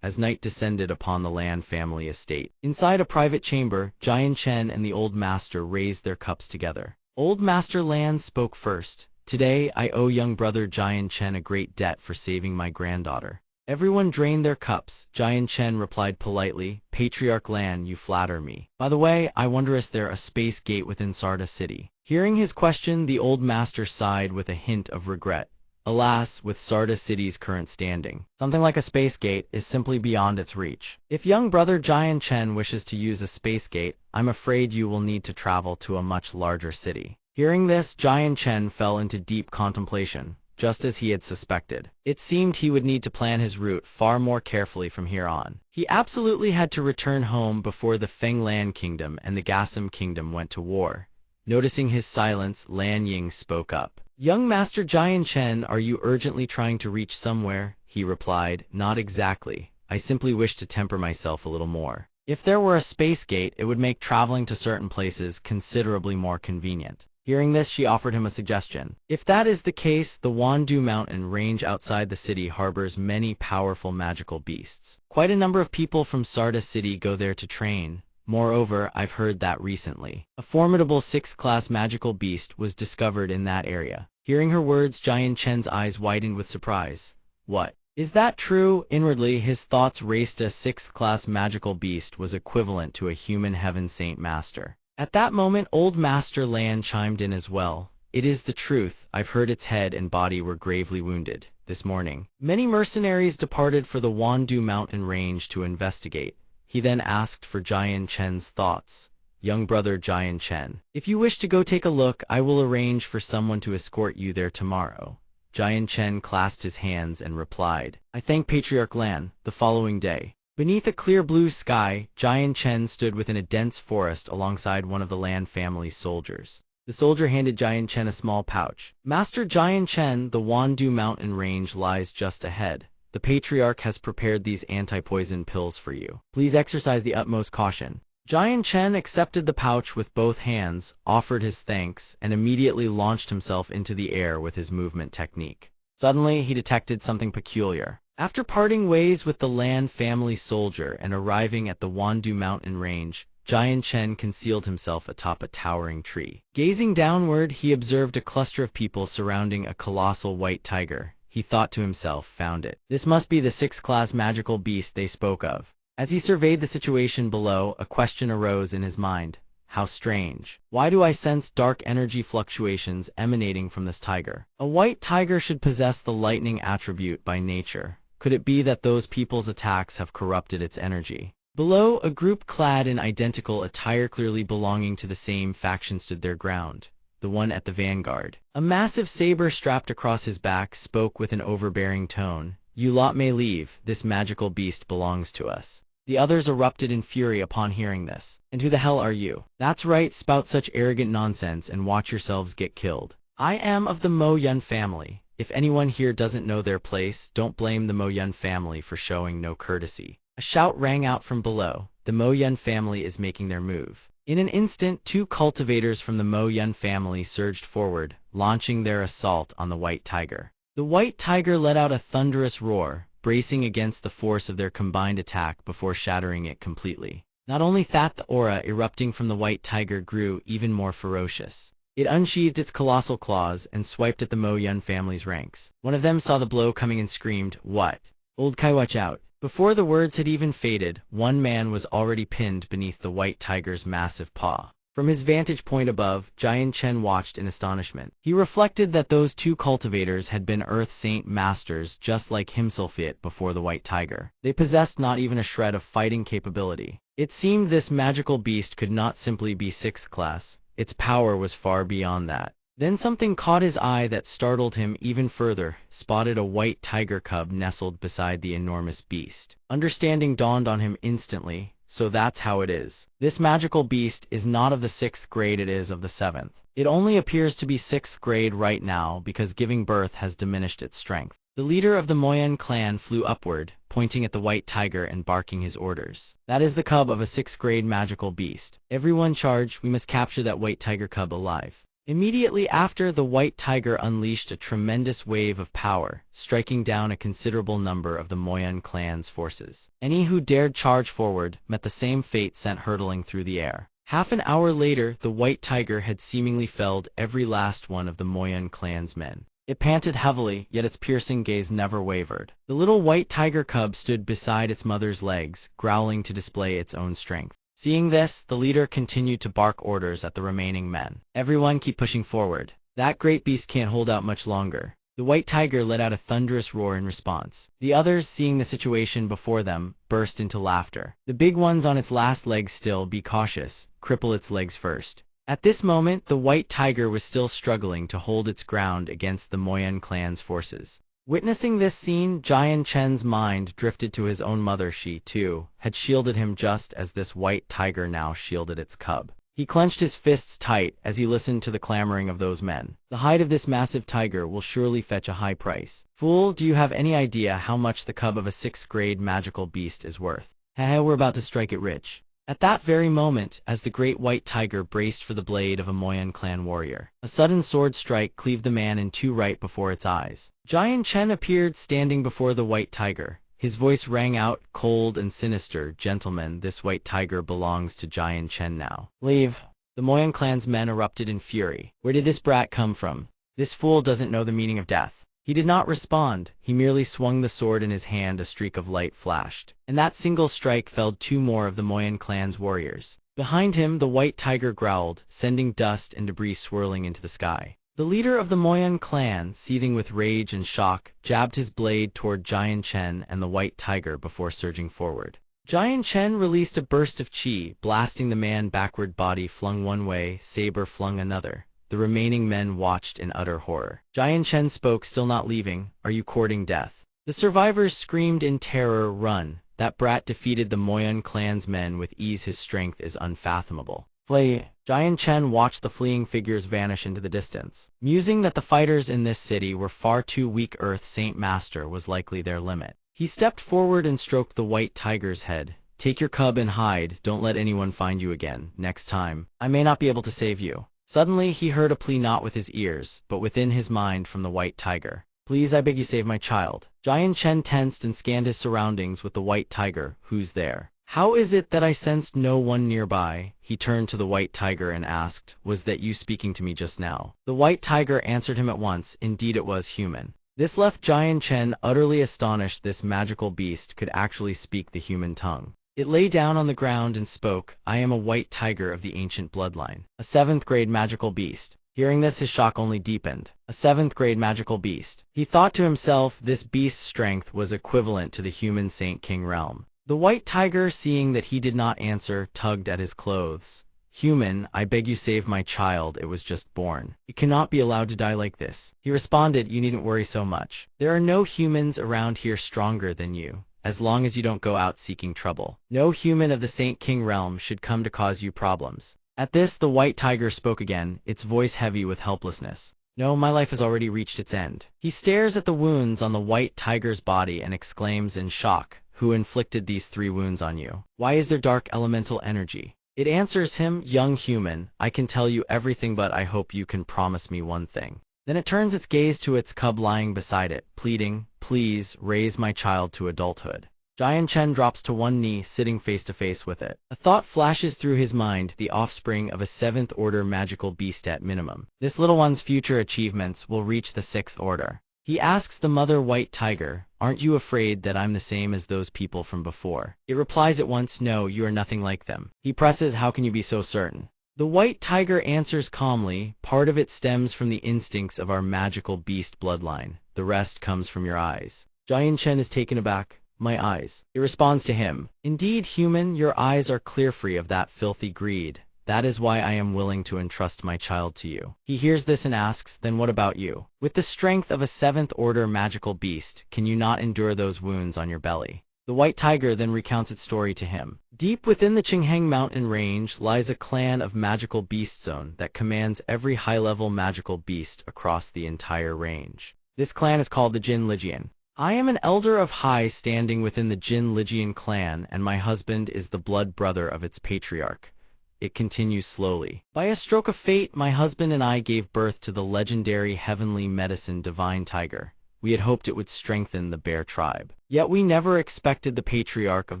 As night descended upon the Lan family estate, inside a private chamber, Jian Chen and the old master raised their cups together. Old Master Lan spoke first. "Today, I owe young brother Jian Chen a great debt for saving my granddaughter." Everyone drained their cups. Jian Chen replied politely, "Patriarch Lan, you flatter me. By the way, I wonder is there a space gate within Sarda City?" Hearing his question, the old master sighed with a hint of regret. "Alas, with Sarda City's current standing, something like a space gate is simply beyond its reach. If young brother Jian Chen wishes to use a space gate, I'm afraid you will need to travel to a much larger city." Hearing this, Jian Chen fell into deep contemplation, just as he had suspected. It seemed he would need to plan his route far more carefully from here on. He absolutely had to return home before the Fenglan Kingdom and the Gassam Kingdom went to war. Noticing his silence, Lan Ying spoke up. "Young Master Jian Chen, are you urgently trying to reach somewhere?" He replied, "Not exactly. I simply wish to temper myself a little more. If there were a space gate, it would make traveling to certain places considerably more convenient." Hearing this, she offered him a suggestion. "If that is the case, the Wandu Mountain range outside the city harbors many powerful magical beasts. Quite a number of people from Sarda City go there to train. Moreover, I've heard that recently a formidable 6th-class magical beast was discovered in that area." Hearing her words, Jian Chen's eyes widened with surprise. "What? Is that true?" Inwardly, his thoughts raced. A 6th-class magical beast was equivalent to a human heaven saint master. At that moment, old Master Lan chimed in as well. It is the truth. I've heard its head and body were gravely wounded this morning. Many mercenaries departed for the Wandu mountain range to investigate. He then asked for Jian Chen's thoughts. Young brother Jian Chen, if you wish to go take a look, I will arrange for someone to escort you there tomorrow. Jian Chen clasped his hands and replied, I thank Patriarch Lan. The following day, beneath a clear blue sky, Jian Chen stood within a dense forest alongside one of the Lan family's soldiers. The soldier handed Jian Chen a small pouch. Master Jian Chen, the Wandu mountain range lies just ahead. The Patriarch has prepared these anti-poison pills for you. Please exercise the utmost caution. Jian Chen accepted the pouch with both hands, offered his thanks, and immediately launched himself into the air with his movement technique. Suddenly, he detected something peculiar. After parting ways with the Lan family soldier and arriving at the Wandu mountain range, Jian Chen concealed himself atop a towering tree. Gazing downward, he observed a cluster of people surrounding a colossal white tiger. He thought to himself, found it. This must be the 6th-class magical beast they spoke of. As he surveyed the situation below, a question arose in his mind. How strange. Why do I sense dark energy fluctuations emanating from this tiger? A white tiger should possess the lightning attribute by nature. Could it be that those people's attacks have corrupted its energy? Below, a group clad in identical attire clearly belonging to the same faction stood their ground. The one at the vanguard, a massive saber strapped across his back, spoke with an overbearing tone. You lot may leave, this magical beast belongs to us. The others erupted in fury upon hearing this. And who the hell are you? That's right, spout such arrogant nonsense and watch yourselves get killed. I am of the Mo Yun family. If anyone here doesn't know their place, don't blame the Mo Yun family for showing no courtesy. A shout rang out from below. The Mo Yun family is making their move. In an instant, 2 cultivators from the Mo Yun family surged forward, launching their assault on the white tiger. The white tiger let out a thunderous roar, bracing against the force of their combined attack before shattering it completely. Not only that, the aura erupting from the white tiger grew even more ferocious. It unsheathed its colossal claws and swiped at the Mo Yun family's ranks. One of them saw the blow coming and screamed, "What? Old Kai, watch out." Before the words had even faded, one man was already pinned beneath the white tiger's massive paw. From his vantage point above, Jian Chen watched in astonishment. He reflected that those 2 cultivators had been Earth Saint masters just like himself before the white tiger. They possessed not even a shred of fighting capability. It seemed this magical beast could not simply be 6th class. Its power was far beyond that. Then something caught his eye that startled him even further. Spotted a white tiger cub nestled beside the enormous beast. Understanding dawned on him instantly. So that's how it is. This magical beast is not of the 6th grade, it is of the 7th. It only appears to be 6th grade right now because giving birth has diminished its strength. The leader of the Moyan clan flew upward, pointing at the white tiger and barking his orders. That is the cub of a 6th grade magical beast. Everyone charge, we must capture that white tiger cub alive. Immediately after, the white tiger unleashed a tremendous wave of power, striking down a considerable number of the Moyan clan's forces. Any who dared charge forward met the same fate, sent hurtling through the air. Half an hour later, the white tiger had seemingly felled every last one of the Moyan clan's men. It panted heavily, yet its piercing gaze never wavered. The little white tiger cub stood beside its mother's legs, growling to display its own strength. Seeing this, the leader continued to bark orders at the remaining men. Everyone keep pushing forward. That great beast can't hold out much longer. The white tiger let out a thunderous roar in response. The others, seeing the situation before them, burst into laughter. The big ones on its last legs still, be cautious, cripple its legs first. At this moment, the white tiger was still struggling to hold its ground against the Moyan clan's forces. Witnessing this scene, Jian Chen's mind drifted to his own mother. She, too, had shielded him just as this white tiger now shielded its cub. He clenched his fists tight as he listened to the clamoring of those men. The hide of this massive tiger will surely fetch a high price. Fool, do you have any idea how much the cub of a 6th grade magical beast is worth? Haha, we're about to strike it rich. At that very moment, as the great white tiger braced for the blade of a Moyan clan warrior, a sudden sword strike cleaved the man in 2 right before its eyes. Jian Chen appeared standing before the white tiger. His voice rang out, cold and sinister. Gentlemen, this white tiger belongs to Jian Chen now. Leave. The Moyan clan's men erupted in fury. Where did this brat come from? This fool doesn't know the meaning of death. He did not respond. He merely swung the sword in his hand. A streak of light flashed, and that single strike felled 2 more of the Moyan clan's warriors. Behind him, the white tiger growled, sending dust and debris swirling into the sky. The leader of the Moyan clan, seething with rage and shock, jabbed his blade toward Jian Chen and the white tiger before surging forward. Jian Chen released a burst of chi, blasting the man backward, body flung one way, saber flung another. The remaining men watched in utter horror. Jian Chen spoke, still not leaving. Are you courting death? The survivors screamed in terror, run. That brat defeated the Moyan clan's men with ease. His strength is unfathomable. Flee. Jian Chen watched the fleeing figures vanish into the distance. Musing that the fighters in this city were far too weak, Earth Saint Master was likely their limit. He stepped forward and stroked the white tiger's head. Take your cub and hide. Don't let anyone find you again. Next time, I may not be able to save you. Suddenly, he heard a plea not with his ears, but within his mind from the white tiger. Please, I beg you, save my child. Jian Chen tensed and scanned his surroundings with the white tiger. Who's there? How is it that I sensed no one nearby? He turned to the white tiger and asked, was that you speaking to me just now? The white tiger answered him at once. Indeed, it was human. This left Jian Chen utterly astonished. This magical beast could actually speak the human tongue. It lay down on the ground and spoke. I am a white tiger of the ancient bloodline. A 7th grade magical beast. Hearing this, his shock only deepened. A 7th grade magical beast. He thought to himself, this beast's strength was equivalent to the human Saint King realm. The white tiger, seeing that he did not answer, tugged at his clothes. Human, I beg you, save my child. It was just born. It cannot be allowed to die like this. He responded, you needn't worry so much. There are no humans around here stronger than you. As long as you don't go out seeking trouble. No human of the Saint King realm should come to cause you problems. At this, the white tiger spoke again, its voice heavy with helplessness. No, my life has already reached its end. He stares at the wounds on the white tiger's body and exclaims in shock, who inflicted these 3 wounds on you? Why is there dark elemental energy? It answers him, young human, I can tell you everything, but I hope you can promise me one thing. Then it turns its gaze to its cub lying beside it, pleading, please, raise my child to adulthood. Jian Chen drops to one knee, sitting face to face with it. A thought flashes through his mind, the offspring of a 7th order magical beast at minimum. This little one's future achievements will reach the 6th order. He asks the mother white tiger, aren't you afraid that I'm the same as those people from before? It replies at once, no, you are nothing like them. He presses, how can you be so certain? The white tiger answers calmly, part of it stems from the instincts of our magical beast bloodline. The rest comes from your eyes. Jian Chen is taken aback. My eyes. It responds to him. Indeed, human, your eyes are clear, free of that filthy greed. That is why I am willing to entrust my child to you. He hears this and asks, then what about you? With the strength of a 7th order magical beast, can you not endure those wounds on your belly? The white tiger then recounts its story to him. Deep within the Qingheng mountain range lies a clan of magical beast zone that commands every high-level magical beast across the entire range. This clan is called the Jin Lijian. I am an elder of high standing within the Jin Lijian clan, and my husband is the blood brother of its patriarch. It continues slowly. By a stroke of fate, my husband and I gave birth to the legendary heavenly medicine divine tiger. We had hoped it would strengthen the bear tribe. Yet we never expected the patriarch of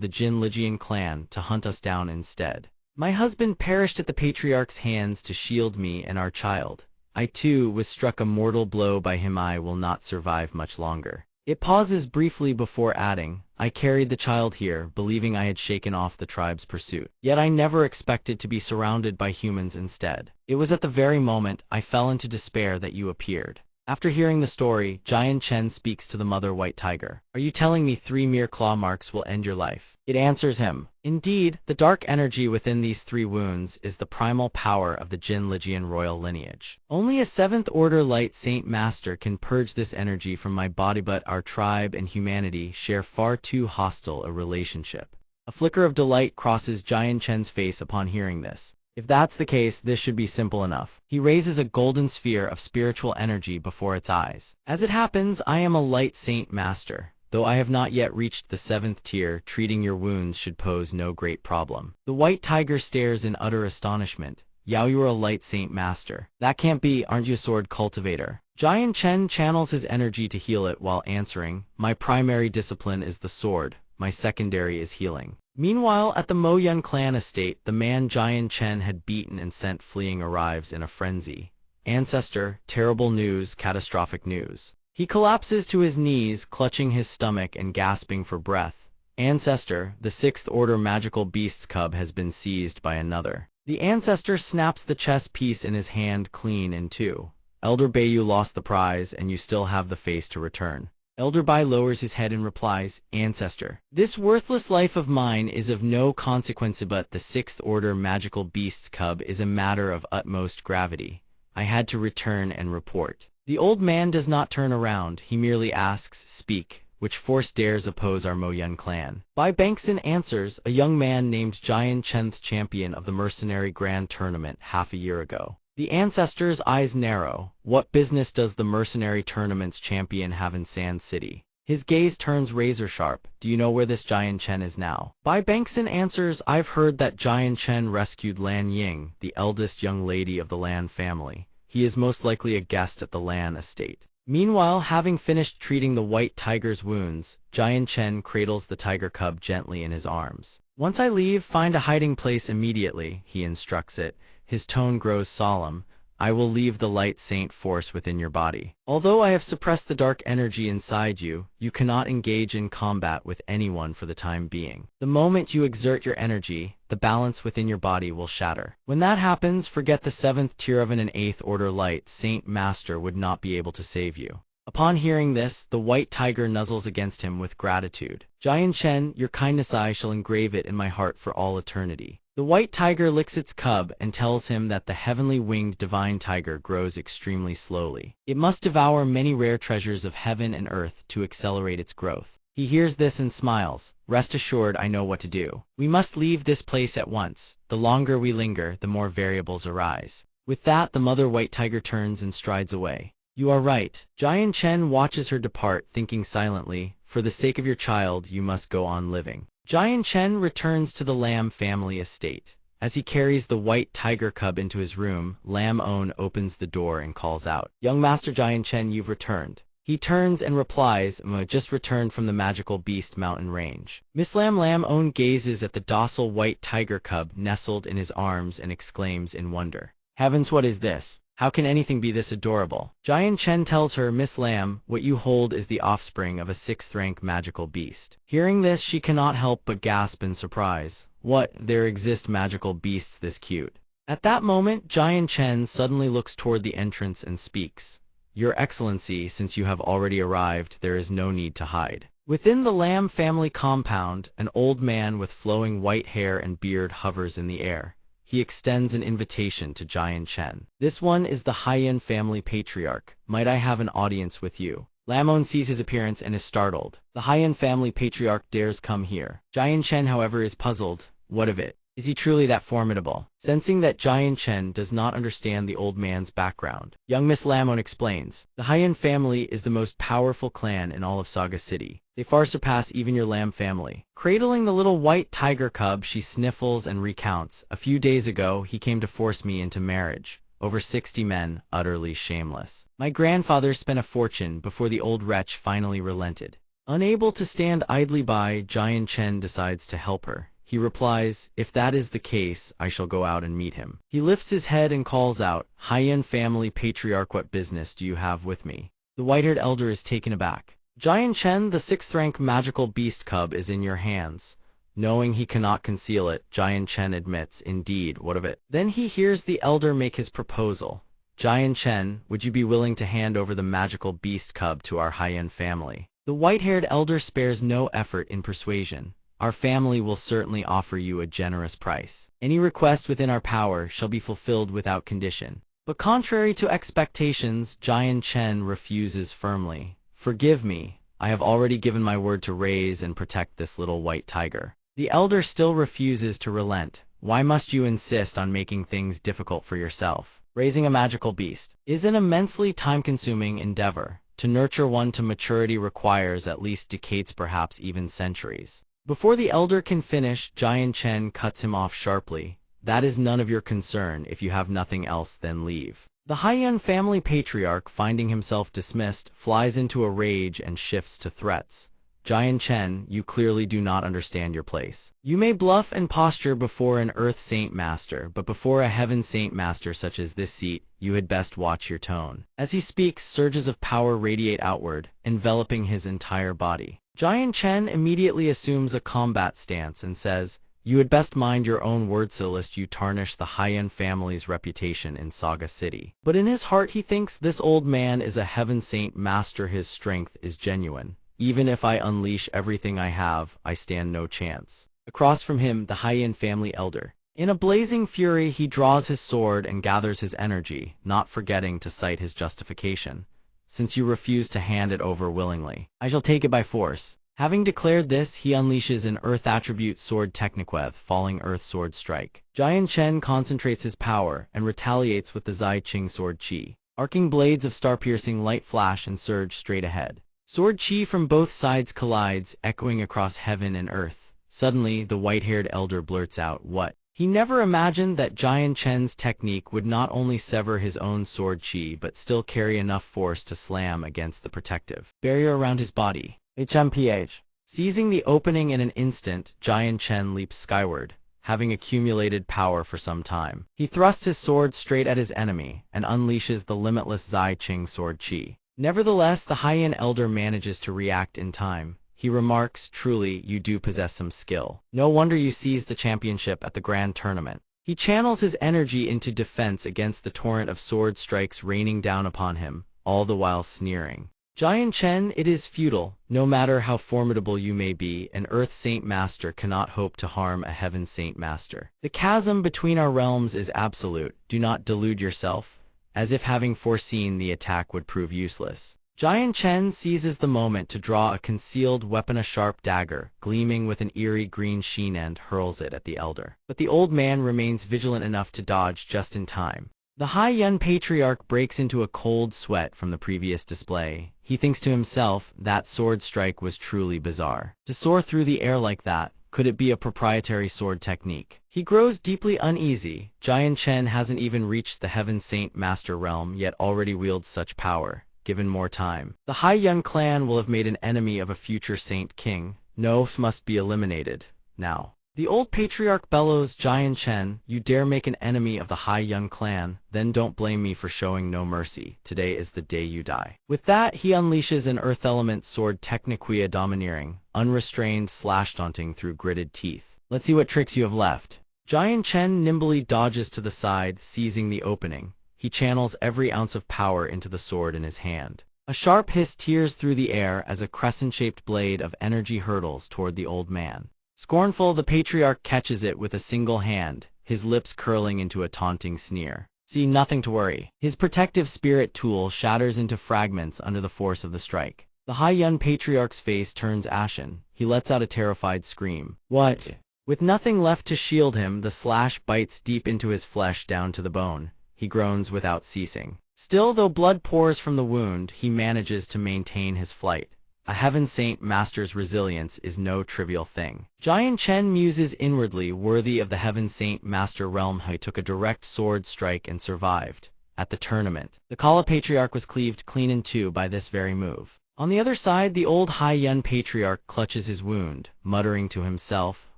the Jin Lijian clan to hunt us down instead. My husband perished at the patriarch's hands to shield me and our child. I too was struck a mortal blow by him. I will not survive much longer. It pauses briefly before adding, I carried the child here, believing I had shaken off the tribe's pursuit. Yet I never expected to be surrounded by humans instead. It was at the very moment I fell into despair that you appeared. After hearing the story, Jian Chen speaks to the mother white tiger. Are you telling me 3 mere claw marks will end your life? It answers him. Indeed, the dark energy within these 3 wounds is the primal power of the Jin Lijian royal lineage. Only a 7th order light saint master can purge this energy from my body, but our tribe and humanity share far too hostile a relationship. A flicker of delight crosses Jian Chen's face upon hearing this. If that's the case, this should be simple enough. He raises a golden sphere of spiritual energy before its eyes. As it happens, I am a light saint master. Though I have not yet reached the 7th tier, treating your wounds should pose no great problem. The white tiger stares in utter astonishment. Yao, you are a light saint master. That can't be, aren't you a sword cultivator? Jian Chen channels his energy to heal it while answering, my primary discipline is the sword, my secondary is healing. Meanwhile, at the Mo Yun clan estate, the man Jian Chen had beaten and sent fleeing arrives in a frenzy. Ancestor, terrible news, catastrophic news. He collapses to his knees, clutching his stomach and gasping for breath. Ancestor, the 6th order magical beast's cub has been seized by another. The ancestor snaps the chess piece in his hand clean in 2. Elder Bai, you lost the prize, and you still have the face to return. Elder Bai lowers his head and replies, Ancestor, this worthless life of mine is of no consequence, but the sixth order magical beast's cub is a matter of utmost gravity. I had to return and report. The old man does not turn around, he merely asks, Speak, which force dares oppose our Mo Yun clan? Bai Bangsun answers, a young man named Jian Chen's champion of the Mercenary Grand Tournament half a year ago. The ancestor's eyes narrow. What business does the Mercenary Tournament's champion have in Sand City? His gaze turns razor-sharp. Do you know where this Jian Chen is now? Bai Bangsun answers, I've heard that Jian Chen rescued Lan Ying, the eldest young lady of the Lan family. He is most likely a guest at the Lan estate. Meanwhile, having finished treating the white tiger's wounds, Jian Chen cradles the tiger cub gently in his arms. Once I leave, find a hiding place immediately, he instructs it. His tone grows solemn. I will leave the light saint force within your body. Although I have suppressed the dark energy inside you, you cannot engage in combat with anyone for the time being. The moment you exert your energy, the balance within your body will shatter. When that happens, forget the 7th tier of an 8th order light saint master would not be able to save you. Upon hearing this, the white tiger nuzzles against him with gratitude. Jian Chen, your kindness I shall engrave it in my heart for all eternity. The white tiger licks its cub and tells him that the heavenly winged divine tiger grows extremely slowly. It must devour many rare treasures of heaven and earth to accelerate its growth. He hears this and smiles. Rest assured, I know what to do. We must leave this place at once. The longer we linger, the more variables arise. With that, the mother white tiger turns and strides away. You are right. Jian Chen watches her depart, thinking silently, for the sake of your child, you must go on living. Jian Chen returns to the Lam family estate. As he carries the white tiger cub into his room, Lam On opens the door and calls out, Young Master Jian Chen, you've returned. He turns and replies, just returned from the magical beast mountain range. Miss Lam On gazes at the docile white tiger cub nestled in his arms and exclaims in wonder, Heavens, what is this? How can anything be this adorable? Jian Chen tells her, Miss Lam, what you hold is the offspring of a 6th-rank magical beast. Hearing this, she cannot help but gasp in surprise. What, there exist magical beasts this cute? At that moment, Jian Chen suddenly looks toward the entrance and speaks. Your Excellency, since you have already arrived, there is no need to hide. Within the Lam family compound, an old man with flowing white hair and beard hovers in the air. He extends an invitation to Jian Chen. This one is the Haiyan family patriarch. Might I have an audience with you? Lamon sees his appearance and is startled. The Haiyan family patriarch dares come here. Jian Chen, however, is puzzled. What of it? Is he truly that formidable? Sensing that Jian Chen does not understand the old man's background, young Miss Lamon explains, the Haiyan family is the most powerful clan in all of Saga City. They far surpass even your Lam family. Cradling the little white tiger cub, she sniffles and recounts, a few days ago, he came to force me into marriage. Over 60 men, utterly shameless. My grandfather spent a fortune before the old wretch finally relented. Unable to stand idly by, Jian Chen decides to help her. He replies, if that is the case, I shall go out and meet him. He lifts his head and calls out, Haiyan family patriarch, what business do you have with me? The white-haired elder is taken aback. Jian Chen, the 6th-rank magical beast cub is in your hands. Knowing he cannot conceal it, Jian Chen admits, indeed, what of it? Then he hears the elder make his proposal. Jian Chen, would you be willing to hand over the magical beast cub to our Haiyan family? The white-haired elder spares no effort in persuasion. Our family will certainly offer you a generous price. Any request within our power shall be fulfilled without condition. But contrary to expectations, Jian Chen refuses firmly. Forgive me, I have already given my word to raise and protect this little white tiger. The elder still refuses to relent. Why must you insist on making things difficult for yourself? Raising a magical beast is an immensely time-consuming endeavor. To nurture one to maturity requires at least decades, perhaps even centuries. Before the elder can finish, Jian Chen cuts him off sharply. That is none of your concern. If you have nothing else, then leave. The Haiyan family patriarch, finding himself dismissed, flies into a rage and shifts to threats. Jian Chen, you clearly do not understand your place. You may bluff and posture before an Earth Saint Master, but before a Heaven Saint Master such as this seat, you had best watch your tone. As he speaks, surges of power radiate outward, enveloping his entire body. Jian Chen immediately assumes a combat stance and says, You had best mind your own words lest you tarnish the Haiyan family's reputation in Saga City. But in his heart he thinks this old man is a heaven saint master. His strength is genuine. Even if I unleash everything I have, I stand no chance. Across from him, the Haiyan family elder. In a blazing fury, he draws his sword and gathers his energy, not forgetting to cite his justification. Since you refuse to hand it over willingly, I shall take it by force. Having declared this, he unleashes an Earth Attribute Sword Techniqueth, Falling Earth Sword Strike. Jian Chen concentrates his power and retaliates with the Zai Qing Sword Qi. Arcing blades of star-piercing light flash and surge straight ahead. Sword Qi from both sides collides, echoing across heaven and earth. Suddenly, the white-haired elder blurts out, "What?" He never imagined that Jian Chen's technique would not only sever his own sword Qi but still carry enough force to slam against the protective barrier around his body. HMPH. Seizing the opening in an instant, Jian Chen leaps skyward, having accumulated power for some time. He thrusts his sword straight at his enemy and unleashes the limitless Zai Qing Sword Qi. Nevertheless, the Haiyan elder manages to react in time. He remarks, "Truly, you do possess some skill. No wonder you seized the championship at the grand tournament." He channels his energy into defense against the torrent of sword strikes raining down upon him, all the while sneering. Jian Chen, it is futile. No matter how formidable you may be, an Earth Saint Master cannot hope to harm a Heaven Saint Master. The chasm between our realms is absolute. Do not delude yourself, as if having foreseen the attack would prove useless. Jian Chen seizes the moment to draw a concealed weapon, a sharp dagger, gleaming with an eerie green sheen, and hurls it at the elder. But the old man remains vigilant enough to dodge just in time. The Haiyan patriarch breaks into a cold sweat from the previous display. He thinks to himself, that sword strike was truly bizarre. To soar through the air like that, could it be a proprietary sword technique? He grows deeply uneasy. Jian Chen hasn't even reached the Heaven Saint Master realm, yet already wields such power. Given more time, the Haiyan clan will have made an enemy of a future Saint King. No, must be eliminated. Now. The old patriarch bellows, "Jian Chen, you dare make an enemy of the Haiyan clan? Then don't blame me for showing no mercy. Today is the day you die." With that, he unleashes an earth element sword Techniquia domineering, unrestrained daunting through gritted teeth. "Let's see what tricks you have left." Jian Chen nimbly dodges to the side, seizing the opening. He channels every ounce of power into the sword in his hand. A sharp hiss tears through the air as a crescent-shaped blade of energy hurtles toward the old man. Scornful, the patriarch catches it with a single hand, his lips curling into a taunting sneer. "See, nothing to worry." His protective spirit tool shatters into fragments under the force of the strike. The Haiyan patriarch's face turns ashen. He lets out a terrified scream. "What?" With nothing left to shield him, the slash bites deep into his flesh down to the bone. He groans without ceasing. Still, though blood pours from the wound, he manages to maintain his flight. A Heaven Saint Master's resilience is no trivial thing. Jian Chen muses inwardly, worthy of the Heaven Saint Master realm. He took a direct sword strike and survived. At the tournament, the Kala Patriarch was cleaved clean in two by this very move. On the other side, the old Haiyan Patriarch clutches his wound, muttering to himself,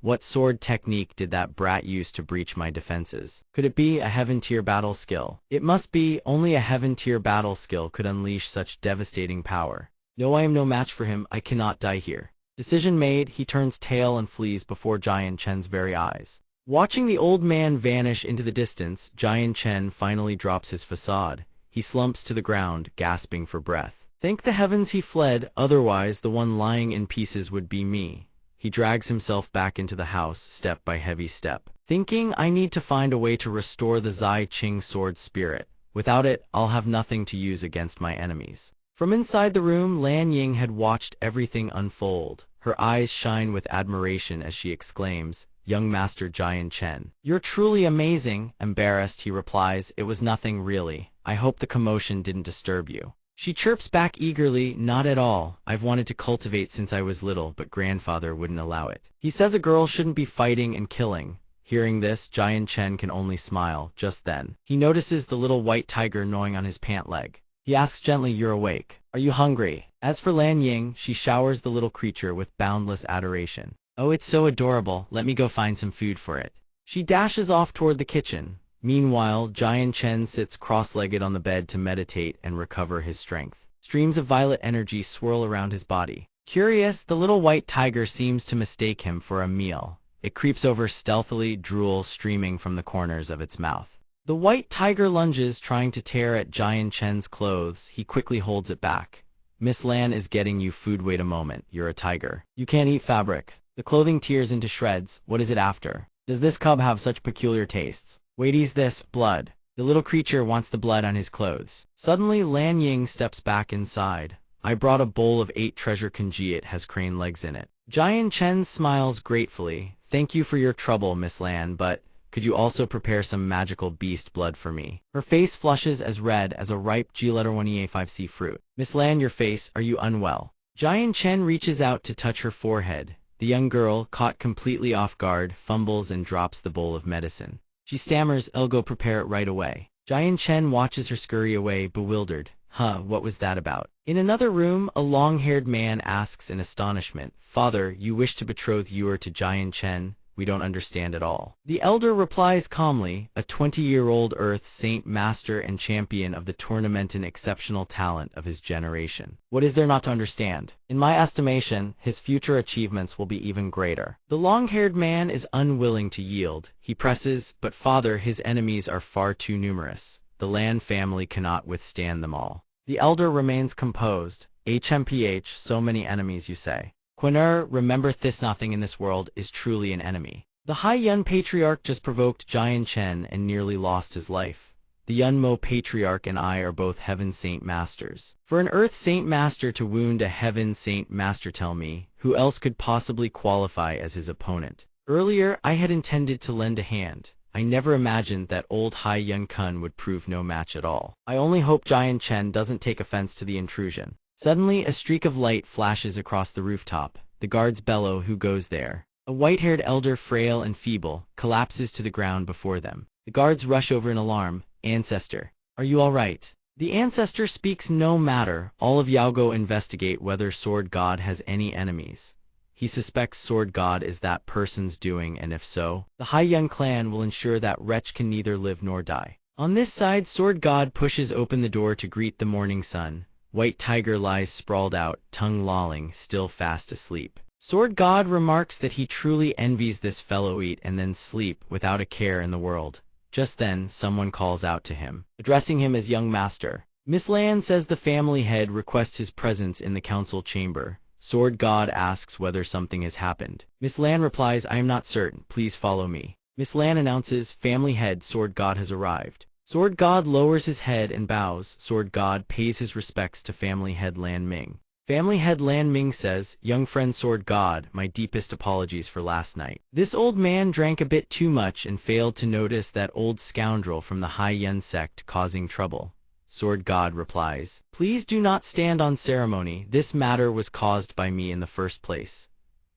"What sword technique did that brat use to breach my defenses? Could it be a Heaven-tier battle skill? It must be. Only a Heaven-tier battle skill could unleash such devastating power. No, I am no match for him. I cannot die here." Decision made, he turns tail and flees before Jian Chen's very eyes. Watching the old man vanish into the distance, Jian Chen finally drops his facade. He slumps to the ground, gasping for breath. Thank the heavens he fled, otherwise the one lying in pieces would be me. He drags himself back into the house, step by heavy step, thinking, I need to find a way to restore the Zai Qing sword spirit. Without it, I'll have nothing to use against my enemies. From inside the room, Lan Ying had watched everything unfold. Her eyes shine with admiration as she exclaims, "Young Master Jian Chen, you're truly amazing." Embarrassed, he replies, "It was nothing really. I hope the commotion didn't disturb you." She chirps back eagerly, "Not at all. I've wanted to cultivate since I was little, but grandfather wouldn't allow it. He says a girl shouldn't be fighting and killing." Hearing this, Jian Chen can only smile. Just then, he notices the little white tiger gnawing on his pant leg. He asks gently, "You're awake. Are you hungry?" As for Lan Ying, she showers the little creature with boundless adoration. "Oh, it's so adorable. Let me go find some food for it." She dashes off toward the kitchen. Meanwhile, Jian Chen sits cross-legged on the bed to meditate and recover his strength. Streams of violet energy swirl around his body. Curious, the little white tiger seems to mistake him for a meal. It creeps over stealthily, drool streaming from the corners of its mouth. The white tiger lunges, trying to tear at Jian Chen's clothes. He quickly holds it back. Miss Lan is getting you food. Wait a moment, you're a tiger. You can't eat fabric. The clothing tears into shreds. What is it after? Does this cub have such peculiar tastes? Wait, ease this, blood. The little creature wants the blood on his clothes. Suddenly, Lan Ying steps back inside. I brought a bowl of 8 treasure kanji. It has crane legs in it. Jian Chen smiles gratefully. Thank you for your trouble, Miss Lan, but could you also prepare some magical beast blood for me? Her face flushes as red as a ripe G-1E5C fruit. Miss Lan, your face, are you unwell? Jian Chen reaches out to touch her forehead. The young girl, caught completely off guard, fumbles and drops the bowl of medicine. She stammers, I'll go prepare it right away. Jian Chen watches her scurry away, bewildered. What was that about? In another room, a long-haired man asks in astonishment, Father, you wish to betroth Yuer to Jian Chen? We don't understand at all. The elder replies calmly, a 20-year-old Earth Saint Master and champion of the tournament, an exceptional talent of his generation. What is there not to understand? In my estimation, his future achievements will be even greater. The long-haired man is unwilling to yield. He presses, but father, his enemies are far too numerous. The Lan family cannot withstand them all. The elder remains composed. HMPH, so many enemies you say. Quinner, remember this, nothing in this world is truly an enemy. The Hai Yun Patriarch just provoked Jian Chen and nearly lost his life. The Yun Mo Patriarch and I are both Heaven Saint Masters. For an Earth Saint Master to wound a Heaven Saint Master, tell me, who else could possibly qualify as his opponent? Earlier, I had intended to lend a hand. I never imagined that old Hai Yun Kun would prove no match at all. I only hope Jian Chen doesn't take offense to the intrusion. Suddenly, a streak of light flashes across the rooftop. The guards bellow, who goes there? A white-haired elder, frail and feeble, collapses to the ground before them. The guards rush over in alarm. Ancestor, are you all right? The ancestor speaks, no matter. All of Yaogo investigate whether Sword God has any enemies. He suspects Sword God is that person's doing, and if so, the Hai Yun clan will ensure that wretch can neither live nor die. On this side, Sword God pushes open the door to greet the morning sun. White Tiger lies sprawled out, tongue lolling, still fast asleep. Sword God remarks that he truly envies this fellow eat and then sleep without a care in the world. Just then, someone calls out to him, addressing him as young master. Miss Lan says the family head requests his presence in the council chamber. Sword God asks whether something has happened. Miss Lan replies, I am not certain, please follow me. Miss Lan announces, family head Sword God has arrived. Sword God lowers his head and bows. Sword God pays his respects to family head Lan Ming. Family head Lan Ming says, young friend Sword God, my deepest apologies for last night. This old man drank a bit too much and failed to notice that old scoundrel from the Hai Yun sect causing trouble. Sword God replies, please do not stand on ceremony. This matter was caused by me in the first place.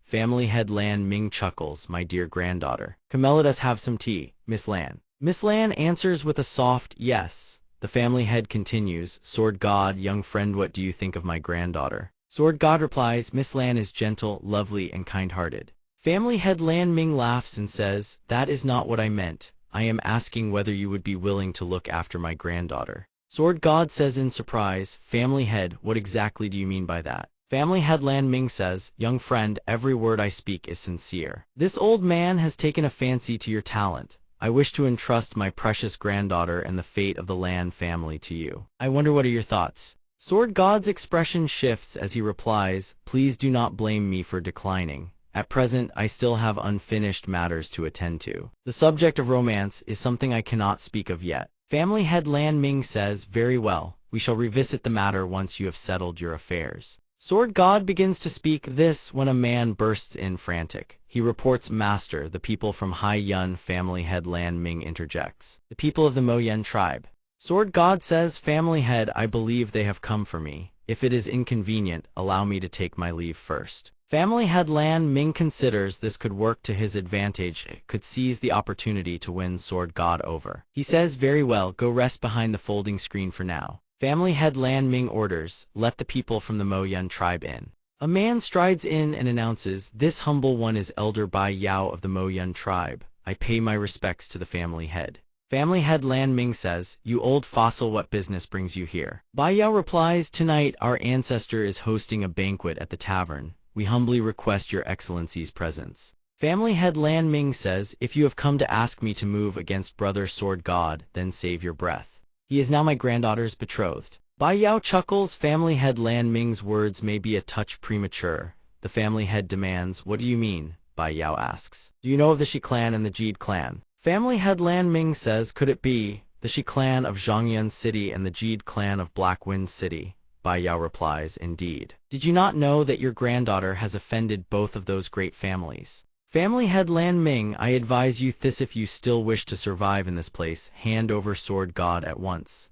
Family head Lan Ming chuckles, my dear granddaughter. Come, let us have some tea, Miss Lan. Miss Lan answers with a soft yes. The family head continues, Sword God, young friend, what do you think of my granddaughter? Sword God replies, Miss Lan is gentle, lovely, and kind-hearted. Family head Lan Ming laughs and says, that is not what I meant. I am asking whether you would be willing to look after my granddaughter. Sword God says in surprise, family head, what exactly do you mean by that? Family head Lan Ming says, young friend, every word I speak is sincere. This old man has taken a fancy to your talent. I wish to entrust my precious granddaughter and the fate of the Lan family to you. I wonder, what are your thoughts? Sword God's expression shifts as he replies, please do not blame me for declining. At present, I still have unfinished matters to attend to. The subject of romance is something I cannot speak of yet. Family head Lan Ming says, very well, we shall revisit the matter once you have settled your affairs. Sword God begins to speak this when a man bursts in frantic. He reports, master, the people from Hai Yun. Family head Lan Ming interjects, the people of the Mo Yun tribe. Sword God says, family head, I believe they have come for me. If it is inconvenient, allow me to take my leave first. Family head Lan Ming considers this could work to his advantage, could seize the opportunity to win Sword God over. He says, very well, go rest behind the folding screen for now. Family head Lan Ming orders, let the people from the Mo Yun tribe in. A man strides in and announces, this humble one is Elder Bai Yao of the Mo Yun tribe. I pay my respects to the family head. Family head Lan Ming says, you old fossil, what business brings you here? Bai Yao replies, tonight our ancestor is hosting a banquet at the tavern. We humbly request your excellency's presence. Family head Lan Ming says, if you have come to ask me to move against brother sword god, then save your breath. He is now my granddaughter's betrothed. Bai Yao chuckles. Family head Lan Ming's words may be a touch premature. The family head demands, what do you mean? Bai Yao asks. Do you know of the Shi clan and the Jade clan? Family head Lan Ming says, could it be the Shi clan of Zhongyuan City and the Jade clan of Black Wind City? Bai Yao replies, indeed. Did you not know that your granddaughter has offended both of those great families? Family head Lan Ming, I advise you this: if you still wish to survive in this place, hand over sword god at once.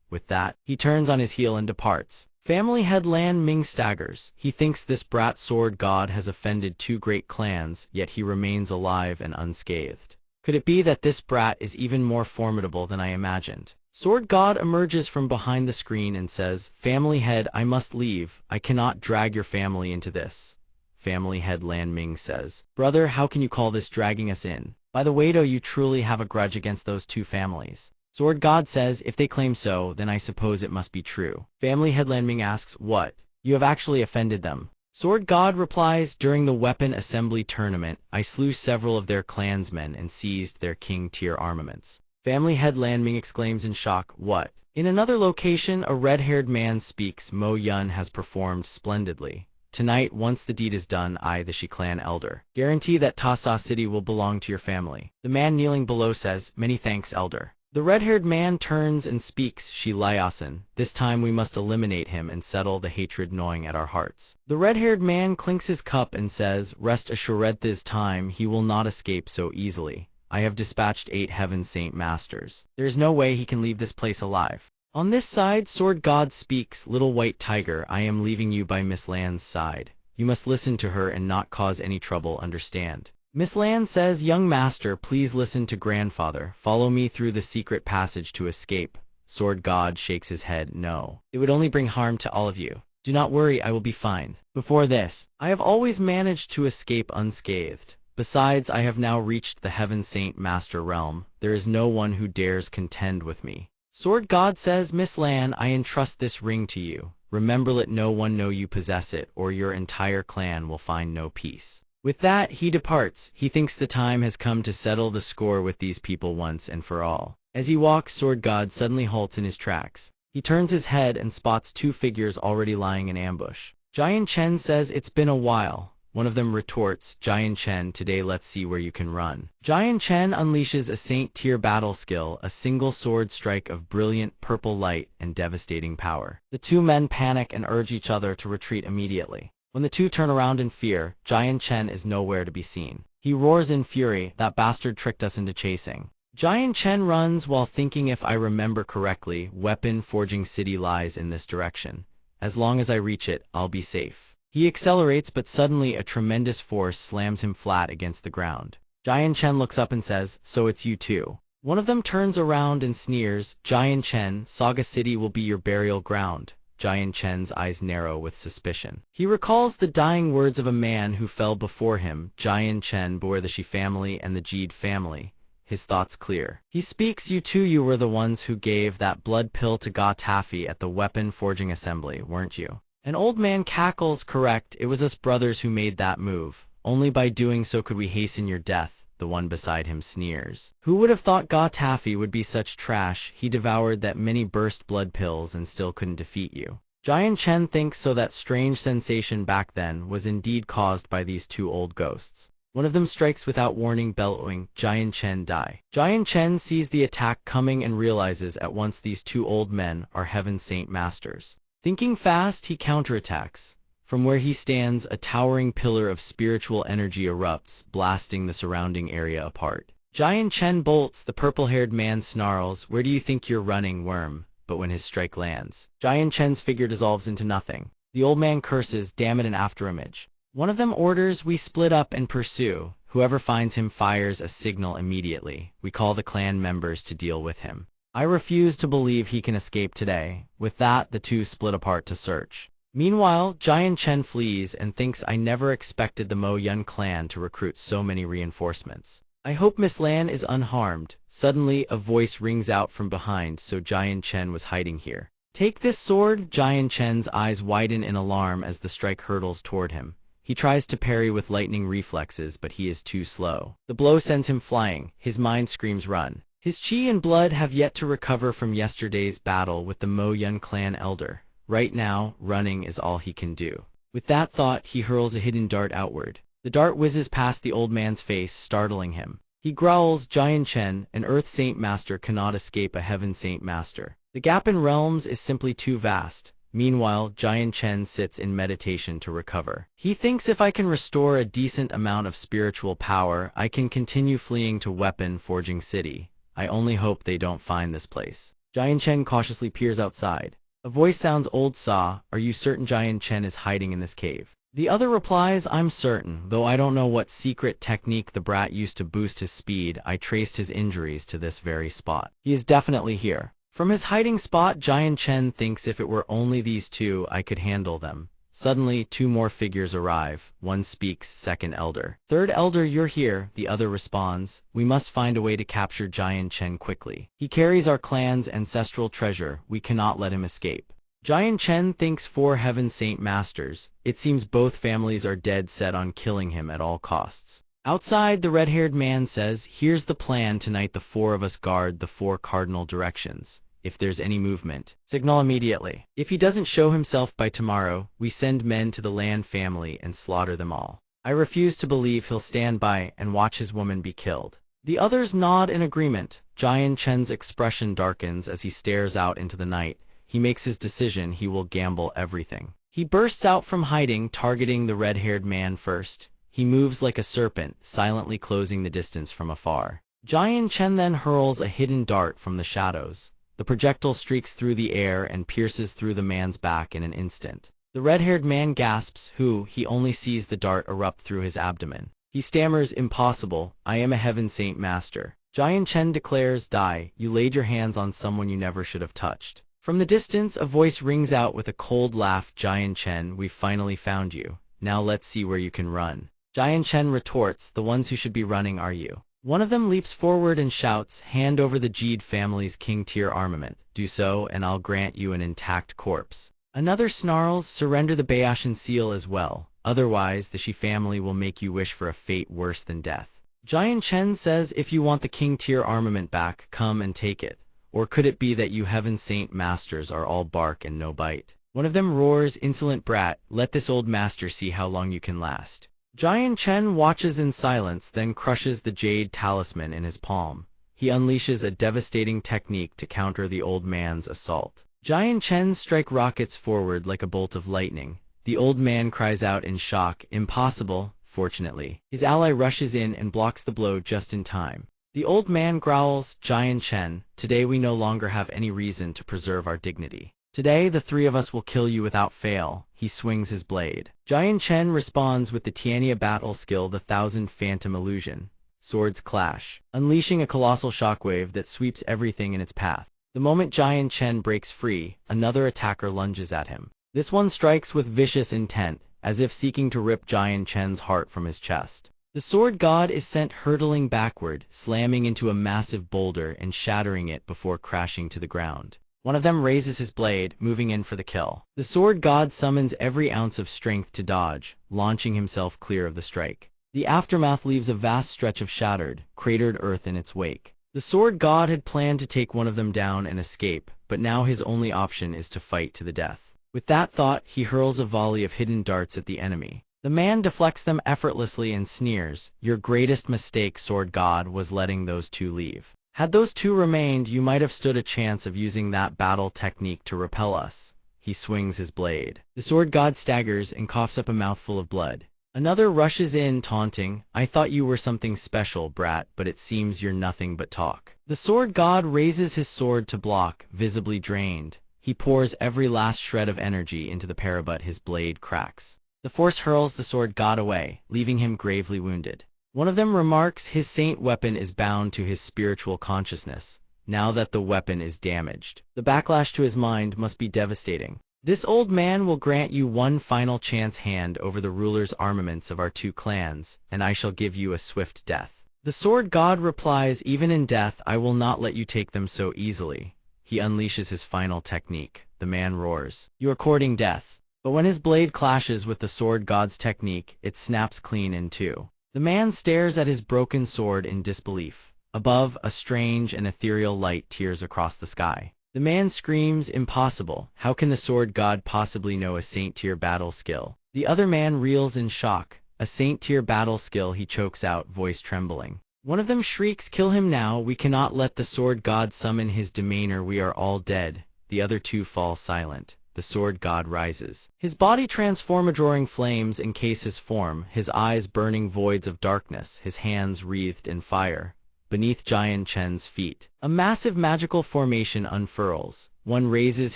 With that, he turns on his heel and departs. Family head Lan Ming staggers. He thinks this brat sword god has offended two great clans, yet he remains alive and unscathed. Could it be that this brat is even more formidable than I imagined? Sword god emerges from behind the screen and says, family head, I must leave. I cannot drag your family into this. Family head Lan Ming says, brother, how can you call this dragging us in? By the way, do you truly have a grudge against those two families? Sword god says, if they claim so, then I suppose it must be true. Family head Lan Ming asks, what? You have actually offended them. Sword god replies, during the weapon assembly tournament, I slew several of their clansmen and seized their king-tier armaments. Family head Lan Ming exclaims in shock, what? In another location, a red-haired man speaks. Mo Yun has performed splendidly. Tonight, once the deed is done, I, the Shi clan elder, guarantee that Tasa City will belong to your family. The man kneeling below says, many thanks, elder. The red-haired man turns and speaks, Shi Liaosan. This time we must eliminate him and settle the hatred gnawing at our hearts. The red-haired man clinks his cup and says, rest assured this time he will not escape so easily. I have dispatched 8 Heaven Saint Masters. There is no way he can leave this place alive. On this side, sword god speaks, little white tiger, I am leaving you by Miss Lan's side. You must listen to her and not cause any trouble, understand? Miss Lan says, young master, please listen to grandfather. Follow me through the secret passage to escape. Sword god shakes his head, no. It would only bring harm to all of you. Do not worry, I will be fine. Before this, I have always managed to escape unscathed. Besides, I have now reached the Heaven Saint Master realm. There is no one who dares contend with me. Sword god says, Miss Lan, I entrust this ring to you. Remember, let no one know you possess it, or your entire clan will find no peace. With that, he departs. He thinks the time has come to settle the score with these people once and for all. As he walks, sword god suddenly halts in his tracks. He turns his head and spots 2 figures already lying in ambush. Jian Chen says, it's been a while. One of them retorts, Jian Chen, today let's see where you can run. Jian Chen unleashes a saint-tier battle skill, a single sword strike of brilliant purple light and devastating power. The 2 men panic and urge each other to retreat immediately. When the 2 turn around in fear, Jian Chen is nowhere to be seen. He roars in fury, that bastard tricked us into chasing. Jian Chen runs while thinking, if I remember correctly, weapon forging city lies in this direction. As long as I reach it, I'll be safe. He accelerates, but suddenly a tremendous force slams him flat against the ground. Jian Chen looks up and says, so it's you too. One of them turns around and sneers, Jian Chen, Saga City will be your burial ground. Jian Chen's eyes narrow with suspicion. He recalls the dying words of a man who fell before him. Jian Chen bore the Shi family and the Jade family. His thoughts clear. He speaks, you were the ones who gave that blood pill to Ga Taffy at the weapon forging assembly, weren't you? An old man cackles, correct, it was us brothers who made that move. Only by doing so could we hasten your death. The one beside him sneers. Who would have thought Ga Taffy would be such trash? He devoured that many burst blood pills and still couldn't defeat you. Jian Chen thinks so that strange sensation back then was indeed caused by these 2 old ghosts. One of them strikes without warning, bellowing, Jian Chen die. Jian Chen sees the attack coming and realizes at once these 2 old men are Heaven Saint Masters. Thinking fast, he counterattacks. From where he stands, a towering pillar of spiritual energy erupts, blasting the surrounding area apart. Jian Chen bolts, the purple-haired man snarls, where do you think you're running, worm? But when his strike lands, Jian Chen's figure dissolves into nothing. The old man curses, damn it, an afterimage. One of them orders, we split up and pursue. Whoever finds him fires a signal immediately. We call the clan members to deal with him. I refuse to believe he can escape today. With that, the 2 split apart to search. Meanwhile, Jian Chen flees and thinks, I never expected the Mo Yun clan to recruit so many reinforcements. I hope Miss Lan is unharmed. Suddenly, a voice rings out from behind, so Jian Chen was hiding here. Take this sword. Jian Chen's eyes widen in alarm as the strike hurtles toward him. He tries to parry with lightning reflexes, but he is too slow. The blow sends him flying. His mind screams run. His chi and blood have yet to recover from yesterday's battle with the Mo Yun clan elder. Right now, running is all he can do. With that thought, he hurls a hidden dart outward. The dart whizzes past the old man's face, startling him. He growls, Jian Chen, an Earth Saint Master cannot escape a Heaven Saint Master. The gap in realms is simply too vast. Meanwhile, Jian Chen sits in meditation to recover. He thinks if I can restore a decent amount of spiritual power, I can continue fleeing to Weapon Forging City. I only hope they don't find this place. Jian Chen cautiously peers outside. A voice sounds old. Saw, are you certain Jian Chen is hiding in this cave? The other replies, I'm certain, though I don't know what secret technique the brat used to boost his speed. I traced his injuries to this very spot. He is definitely here. From his hiding spot, Jian Chen thinks if it were only these two, I could handle them. Suddenly, two more figures arrive. One speaks, second elder. Third elder, you're here, the other responds. We must find a way to capture Jian Chen quickly. He carries our clan's ancestral treasure. We cannot let him escape. Jian Chen thinks 4 Heaven Saint Masters. It seems both families are dead set on killing him at all costs. Outside, the red-haired man says, here's the plan. Tonight the 4 of us guard the 4 cardinal directions. If there's any movement, signal immediately. If he doesn't show himself by tomorrow, we send men to the Lan family and slaughter them all. I refuse to believe he'll stand by and watch his woman be killed. The others nod in agreement. Jian Chen's expression darkens as he stares out into the night. He makes his decision. He will gamble everything. He bursts out from hiding, targeting the red-haired man first. He moves like a serpent, silently closing the distance from afar. Jian Chen then hurls a hidden dart from the shadows. The projectile streaks through the air and pierces through the man's back in an instant. The red-haired man gasps, he only sees the dart erupt through his abdomen. He stammers, impossible, I am a Heaven Saint Master. Jian Chen declares, die, you laid your hands on someone you never should have touched. From the distance, a voice rings out with a cold laugh, Jian Chen, we've finally found you. Now let's see where you can run. Jian Chen retorts, the ones who should be running are you. One of them leaps forward and shouts, hand over the Jeed family's king-tier armament. Do so, and I'll grant you an intact corpse. Another snarls, surrender the Bayashan seal as well. Otherwise, the Shi family will make you wish for a fate worse than death. Jian Chen says, if you want the king-tier armament back, come and take it. Or could it be that you Heaven Saint Masters are all bark and no bite? One of them roars, insolent brat, let this old master see how long you can last. Jian Chen watches in silence, then crushes the jade talisman in his palm. He unleashes a devastating technique to counter the old man's assault. Jian Chen strikes rockets forward like a bolt of lightning. The old man cries out in shock, impossible. Fortunately, his ally rushes in and blocks the blow just in time. The old man growls, Jian Chen, today we no longer have any reason to preserve our dignity. Today the 3 of us will kill you without fail. He swings his blade. Jian Chen responds with the Tiania battle skill, the 1000 Phantom Illusion. Swords clash, unleashing a colossal shockwave that sweeps everything in its path. The moment Jian Chen breaks free, another attacker lunges at him. This one strikes with vicious intent, as if seeking to rip Jian Chen's heart from his chest. The sword god is sent hurtling backward, slamming into a massive boulder and shattering it before crashing to the ground. One of them raises his blade, moving in for the kill. The sword god summons every ounce of strength to dodge, launching himself clear of the strike. The aftermath leaves a vast stretch of shattered, cratered earth in its wake. The sword god had planned to take one of them down and escape, but now his only option is to fight to the death. With that thought, he hurls a volley of hidden darts at the enemy. The man deflects them effortlessly and sneers, your greatest mistake, sword god, was letting those 2 leave. Had those 2 remained, you might have stood a chance of using that battle technique to repel us. He swings his blade. The sword god staggers and coughs up a mouthful of blood. Another rushes in, taunting, I thought you were something special, brat, but it seems you're nothing but talk. The sword god raises his sword to block, visibly drained. He pours every last shred of energy into the parabut. His blade cracks. The force hurls the sword god away, leaving him gravely wounded. One of them remarks, his saint weapon is bound to his spiritual consciousness, now that the weapon is damaged. The backlash to his mind must be devastating. This old man will grant you one final chance, hand over the ruler's armaments of our 2 clans, and I shall give you a swift death. The sword god replies, even in death I will not let you take them so easily. He unleashes his final technique. The man roars, you are courting death. But when his blade clashes with the sword god's technique, it snaps clean in two. The man stares at his broken sword in disbelief. Above, a strange and ethereal light tears across the sky. The man screams, "Impossible! How can the sword god possibly know a saint-tier battle skill?" The other man reels in shock. "A saint-tier battle skill," he chokes out, voice trembling. One of them shrieks, "Kill him now! We cannot let the sword god summon his demeanor. We are all dead." The other two fall silent. The sword god rises. His body transforms, roaring flames encase his form, his eyes burning voids of darkness, his hands wreathed in fire. Beneath Jian Chen's feet, a massive magical formation unfurls. One raises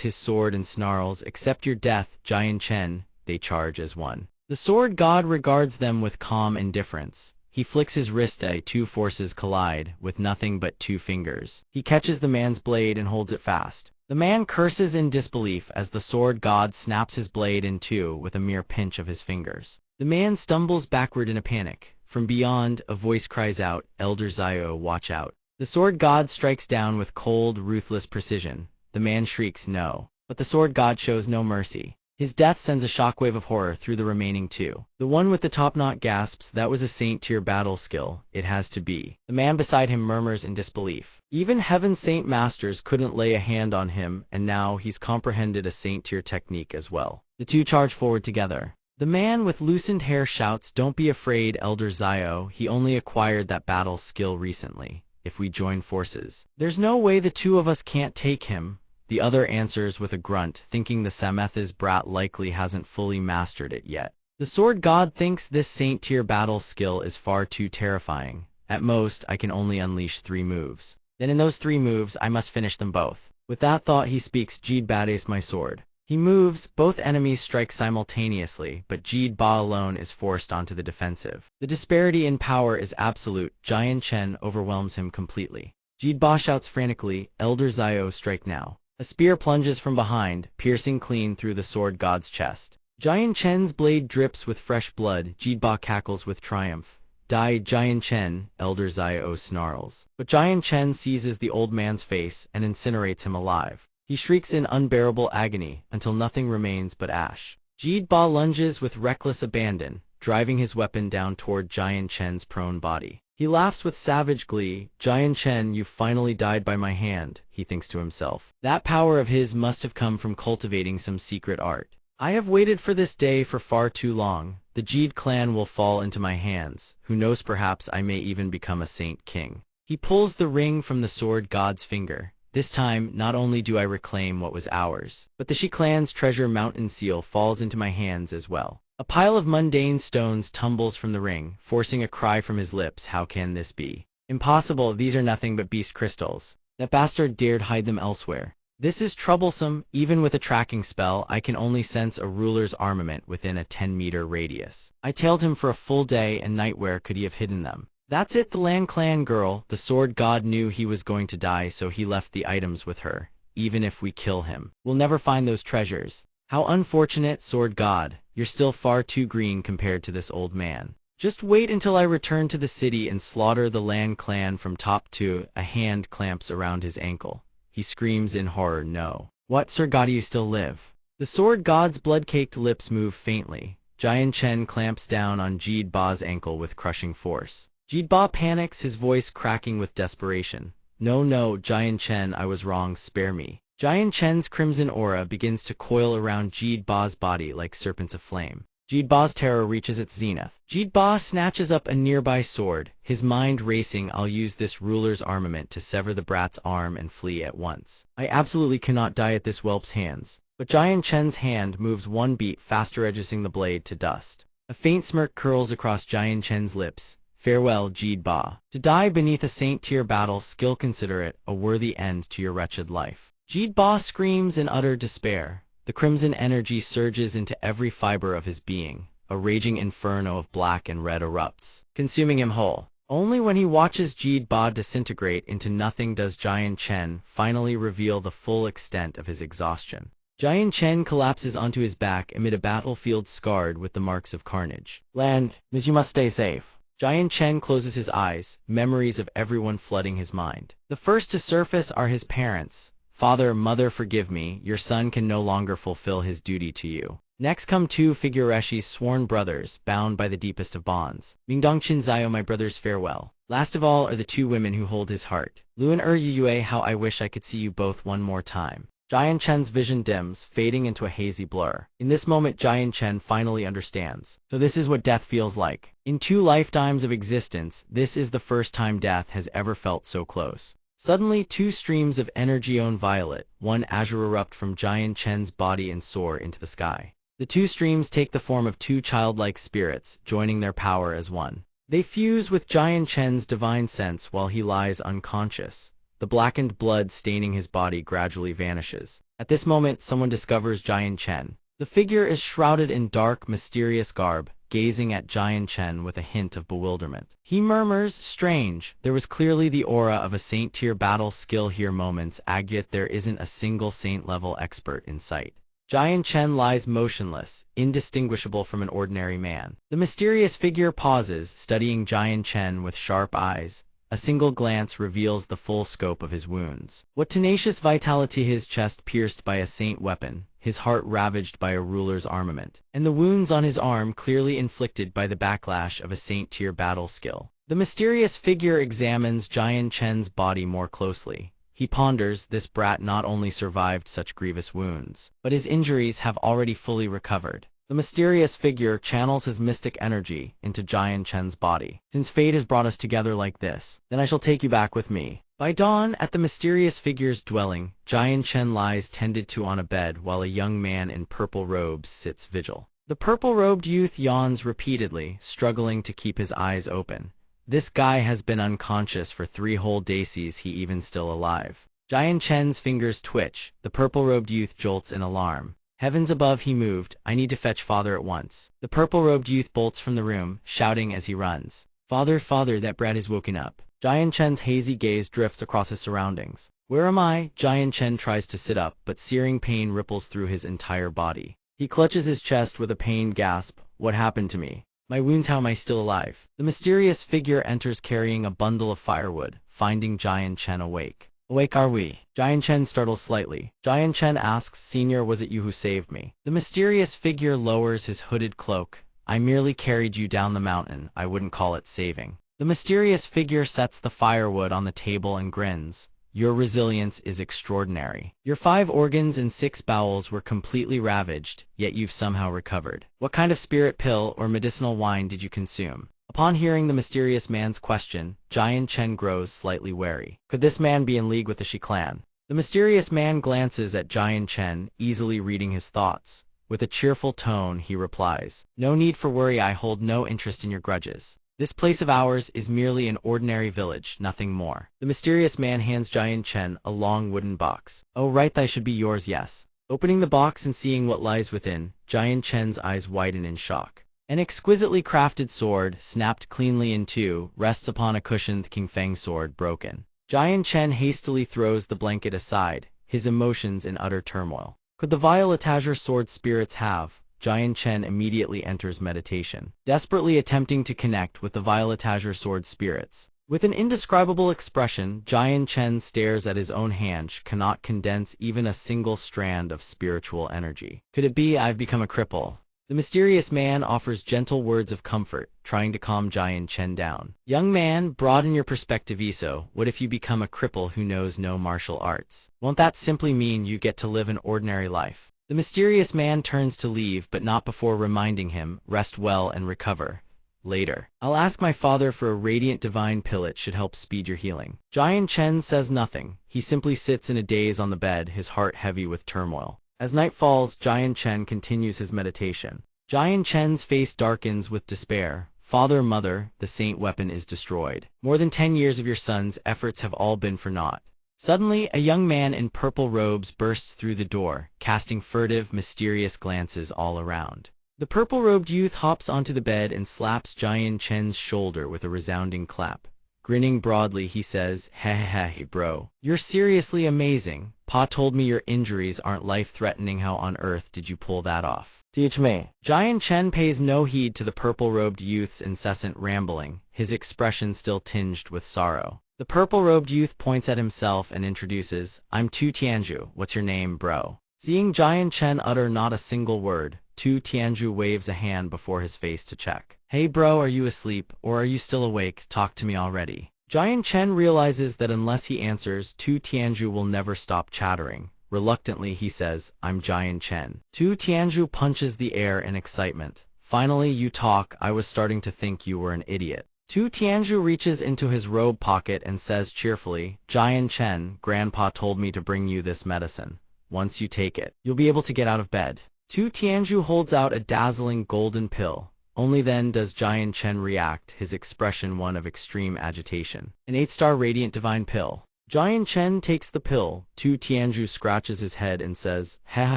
his sword and snarls, "Accept your death, Jian Chen." They charge as one. The sword god regards them with calm indifference. He flicks his wrist. Two forces collide, with nothing but two fingers. He catches the man's blade and holds it fast. The man curses in disbelief as the sword god snaps his blade in two with a mere pinch of his fingers. The man stumbles backward in a panic. From beyond, a voice cries out, "Elder Zio, watch out." The sword god strikes down with cold, ruthless precision. The man shrieks, "No." But the sword god shows no mercy. His death sends a shockwave of horror through the remaining two. The one with the top knot gasps, "That was a saint-tier battle skill. It has to be." The man beside him murmurs in disbelief. Even Heaven's Saint Masters couldn't lay a hand on him, and now he's comprehended a saint-tier technique as well. The two charge forward together. The man with loosened hair shouts, "Don't be afraid, Elder Zio. He only acquired that battle skill recently. If we join forces, there's no way the two of us can't take him." The other answers with a grunt, thinking the Sametha's brat likely hasn't fully mastered it yet. The sword god thinks this saint-tier battle skill is far too terrifying. "At most, I can only unleash 3 moves. Then in those 3 moves, I must finish them both." With that thought he speaks, "Jeed bades my sword." He moves, both enemies strike simultaneously, but Jeed Ba alone is forced onto the defensive. The disparity in power is absolute. Jian Chen overwhelms him completely. Jeed Ba shouts frantically, "Elder Zio, strike now." A spear plunges from behind, piercing clean through the sword god's chest. Jian Chen's blade drips with fresh blood. Jeed Ba cackles with triumph. "Die, Jian Chen," Elder Zio snarls. But Jian Chen seizes the old man's face and incinerates him alive. He shrieks in unbearable agony, until nothing remains but ash. Jeed Ba lunges with reckless abandon, driving his weapon down toward Jian Chen's prone body. He laughs with savage glee. "Jian Chen, you've finally died by my hand," he thinks to himself. That power of his must have come from cultivating some secret art. "I have waited for this day for far too long. The Jeed clan will fall into my hands. Who knows, perhaps I may even become a saint king." He pulls the ring from the sword god's finger. "This time, not only do I reclaim what was ours, but the Shi clan's treasure mountain seal falls into my hands as well." A pile of mundane stones tumbles from the ring, forcing a cry from his lips. "How can this be? Impossible, these are nothing but beast crystals. That bastard dared hide them elsewhere. This is troublesome. Even with a tracking spell, I can only sense a ruler's armament within a 10-meter radius. I tailed him for a full day and night. Where could he have hidden them?" That's it, the Lan clan girl. The sword god knew he was going to die, so he left the items with her. "Even if we kill him, we'll never find those treasures." "How unfortunate, sword god. You're still far too green compared to this old man. Just wait until I return to the city and slaughter the Lan clan from top to." A hand clamps around his ankle. He screams in horror, "No." "What, Sir God, you still live?" The sword god's blood-caked lips move faintly. Jian Chen clamps down on Jeed Ba's ankle with crushing force. Jeed Ba panics, his voice cracking with desperation. "No, no, Jian Chen, I was wrong, spare me." Jian Chen's crimson aura begins to coil around Jeed Ba's body like serpents of flame. Jeed Ba's terror reaches its zenith. Jeed Ba snatches up a nearby sword, his mind racing. "I'll use this ruler's armament to sever the brat's arm and flee at once. I absolutely cannot die at this whelp's hands." But Jian Chen's hand moves one beat faster, reducing the blade to dust. A faint smirk curls across Jian Chen's lips. "Farewell, Jeed Ba. To die beneath a saint-tier battle skill, consider it a worthy end to your wretched life." Jeed Ba screams in utter despair. The crimson energy surges into every fiber of his being. A raging inferno of black and red erupts, consuming him whole. Only when he watches Jeed Ba disintegrate into nothing does Jian Chen finally reveal the full extent of his exhaustion. Jian Chen collapses onto his back amid a battlefield scarred with the marks of carnage. "Land, Miss, you must stay safe." Jian Chen closes his eyes, memories of everyone flooding his mind. The first to surface are his parents. "Father, mother, forgive me, your son can no longer fulfill his duty to you. Next come two Figureshi's sworn brothers, bound by the deepest of bonds. Mingdongqin Zio, my brother's farewell. Last of all are the two women who hold his heart. Luan Yue, how I wish I could see you both one more time. Jian Chen's vision dims, fading into a hazy blur. In this moment, Jian Chen finally understands. So this is what death feels like. In 2 lifetimes of existence, this is the first time death has ever felt so close. Suddenly, 2 streams of energy on violet, one azure erupt from Jian Chen's body and soar into the sky. The 2 streams take the form of 2 childlike spirits, joining their power as one. They fuse with Jian Chen's divine sense while he lies unconscious. The blackened blood staining his body gradually vanishes. At this moment, someone discovers Jian Chen. The figure is shrouded in dark, mysterious garb, gazing at Jian Chen with a hint of bewilderment. He murmurs, strange, there was clearly the aura of a saint-tier battle skill here moments, yet there isn't a single saint-level expert in sight. Jian Chen lies motionless, indistinguishable from an ordinary man. The mysterious figure pauses, studying Jian Chen with sharp eyes. A single glance reveals the full scope of his wounds. What tenacious vitality, his chest pierced by a saint weapon, his heart ravaged by a ruler's armament, and the wounds on his arm clearly inflicted by the backlash of a saint-tier battle skill. The mysterious figure examines Jian Chen's body more closely. He ponders, this brat not only survived such grievous wounds, but his injuries have already fully recovered. The mysterious figure channels his mystic energy into Jian Chen's body. Since fate has brought us together like this, then I shall take you back with me. By dawn, at the mysterious figure's dwelling, Jian Chen lies tended to on a bed while a young man in purple robes sits vigil. The purple-robed youth yawns repeatedly, struggling to keep his eyes open. This guy has been unconscious for 3 whole days, he even still alive. Jian Chen's fingers twitch, the purple-robed youth jolts in alarm. Heavens above, he moved, I need to fetch father at once. The purple-robed youth bolts from the room, shouting as he runs. Father, father, that brat is woken up. Jian Chen's hazy gaze drifts across his surroundings. Where am I? Jian Chen tries to sit up, but searing pain ripples through his entire body. He clutches his chest with a pained gasp. What happened to me? My wounds, how am I still alive? The mysterious figure enters carrying a bundle of firewood, finding Jian Chen awake. Awake are we? Jian Chen startles slightly. Jian Chen asks, Senior, was it you who saved me? The mysterious figure lowers his hooded cloak. I merely carried you down the mountain, I wouldn't call it saving. The mysterious figure sets the firewood on the table and grins. Your resilience is extraordinary. Your 5 organs and 6 bowels were completely ravaged, yet you've somehow recovered. What kind of spirit pill or medicinal wine did you consume? Upon hearing the mysterious man's question, Jian Chen grows slightly wary. Could this man be in league with the Shi clan? The mysterious man glances at Jian Chen, easily reading his thoughts. With a cheerful tone, he replies, No need for worry, I hold no interest in your grudges. This place of ours is merely an ordinary village, nothing more. The mysterious man hands Jian Chen a long wooden box. Oh right, that should be yours, yes. Opening the box and seeing what lies within, Jian Chen's eyes widen in shock. An exquisitely crafted sword, snapped cleanly in 2, rests upon a cushioned Qingfeng sword broken. Jian Chen hastily throws the blanket aside, his emotions in utter turmoil. Could the violet azure sword spirits have? Jian Chen immediately enters meditation, desperately attempting to connect with the violet azure sword spirits. With an indescribable expression, Jian Chen stares at his own hand, cannot condense even a single strand of spiritual energy. Could it be I've become a cripple? The mysterious man offers gentle words of comfort, trying to calm Jian Chen down. Young man, broaden your perspective. So, what if you become a cripple who knows no martial arts? Won't that simply mean you get to live an ordinary life? The mysterious man turns to leave, but not before reminding him, rest well and recover. Later, I'll ask my father for a radiant divine pill, it should help speed your healing. Jian Chen says nothing. He simply sits in a daze on the bed, his heart heavy with turmoil. As night falls, Jian Chen continues his meditation. Jian Chen's face darkens with despair. Father, mother, the saint weapon is destroyed. More than 10 years of your son's efforts have all been for naught. Suddenly, a young man in purple robes bursts through the door, casting furtive, mysterious glances all around. The purple-robed youth hops onto the bed and slaps Jian Chen's shoulder with a resounding clap. Grinning broadly, he says, Hey bro, you're seriously amazing. Pa told me your injuries aren't life-threatening. How on earth did you pull that off? Teach me. Jian Chen pays no heed to the purple-robed youth's incessant rambling, his expression still tinged with sorrow. The purple-robed youth points at himself and introduces, I'm Tu Tianzhu, what's your name, bro? Seeing Giant Chen utter not a single word, Tu Tianzhu waves a hand before his face to check. Hey bro, are you asleep, or are you still awake? Talk to me already. Giant Chen realizes that unless he answers, Tu Tianzhu will never stop chattering. Reluctantly, he says, I'm Giant Chen. Tu Tianzhu punches the air in excitement. Finally, you talk. I was starting to think you were an idiot. Tu Tianzhu reaches into his robe pocket and says cheerfully, Giant Chen, Grandpa told me to bring you this medicine. Once you take it, you'll be able to get out of bed. Tu Tianzhu holds out a dazzling golden pill. Only then does Giant Chen react, his expression one of extreme agitation. An 8-star radiant divine pill. Giant Chen takes the pill. Tu Tianzhu scratches his head and says, ha ha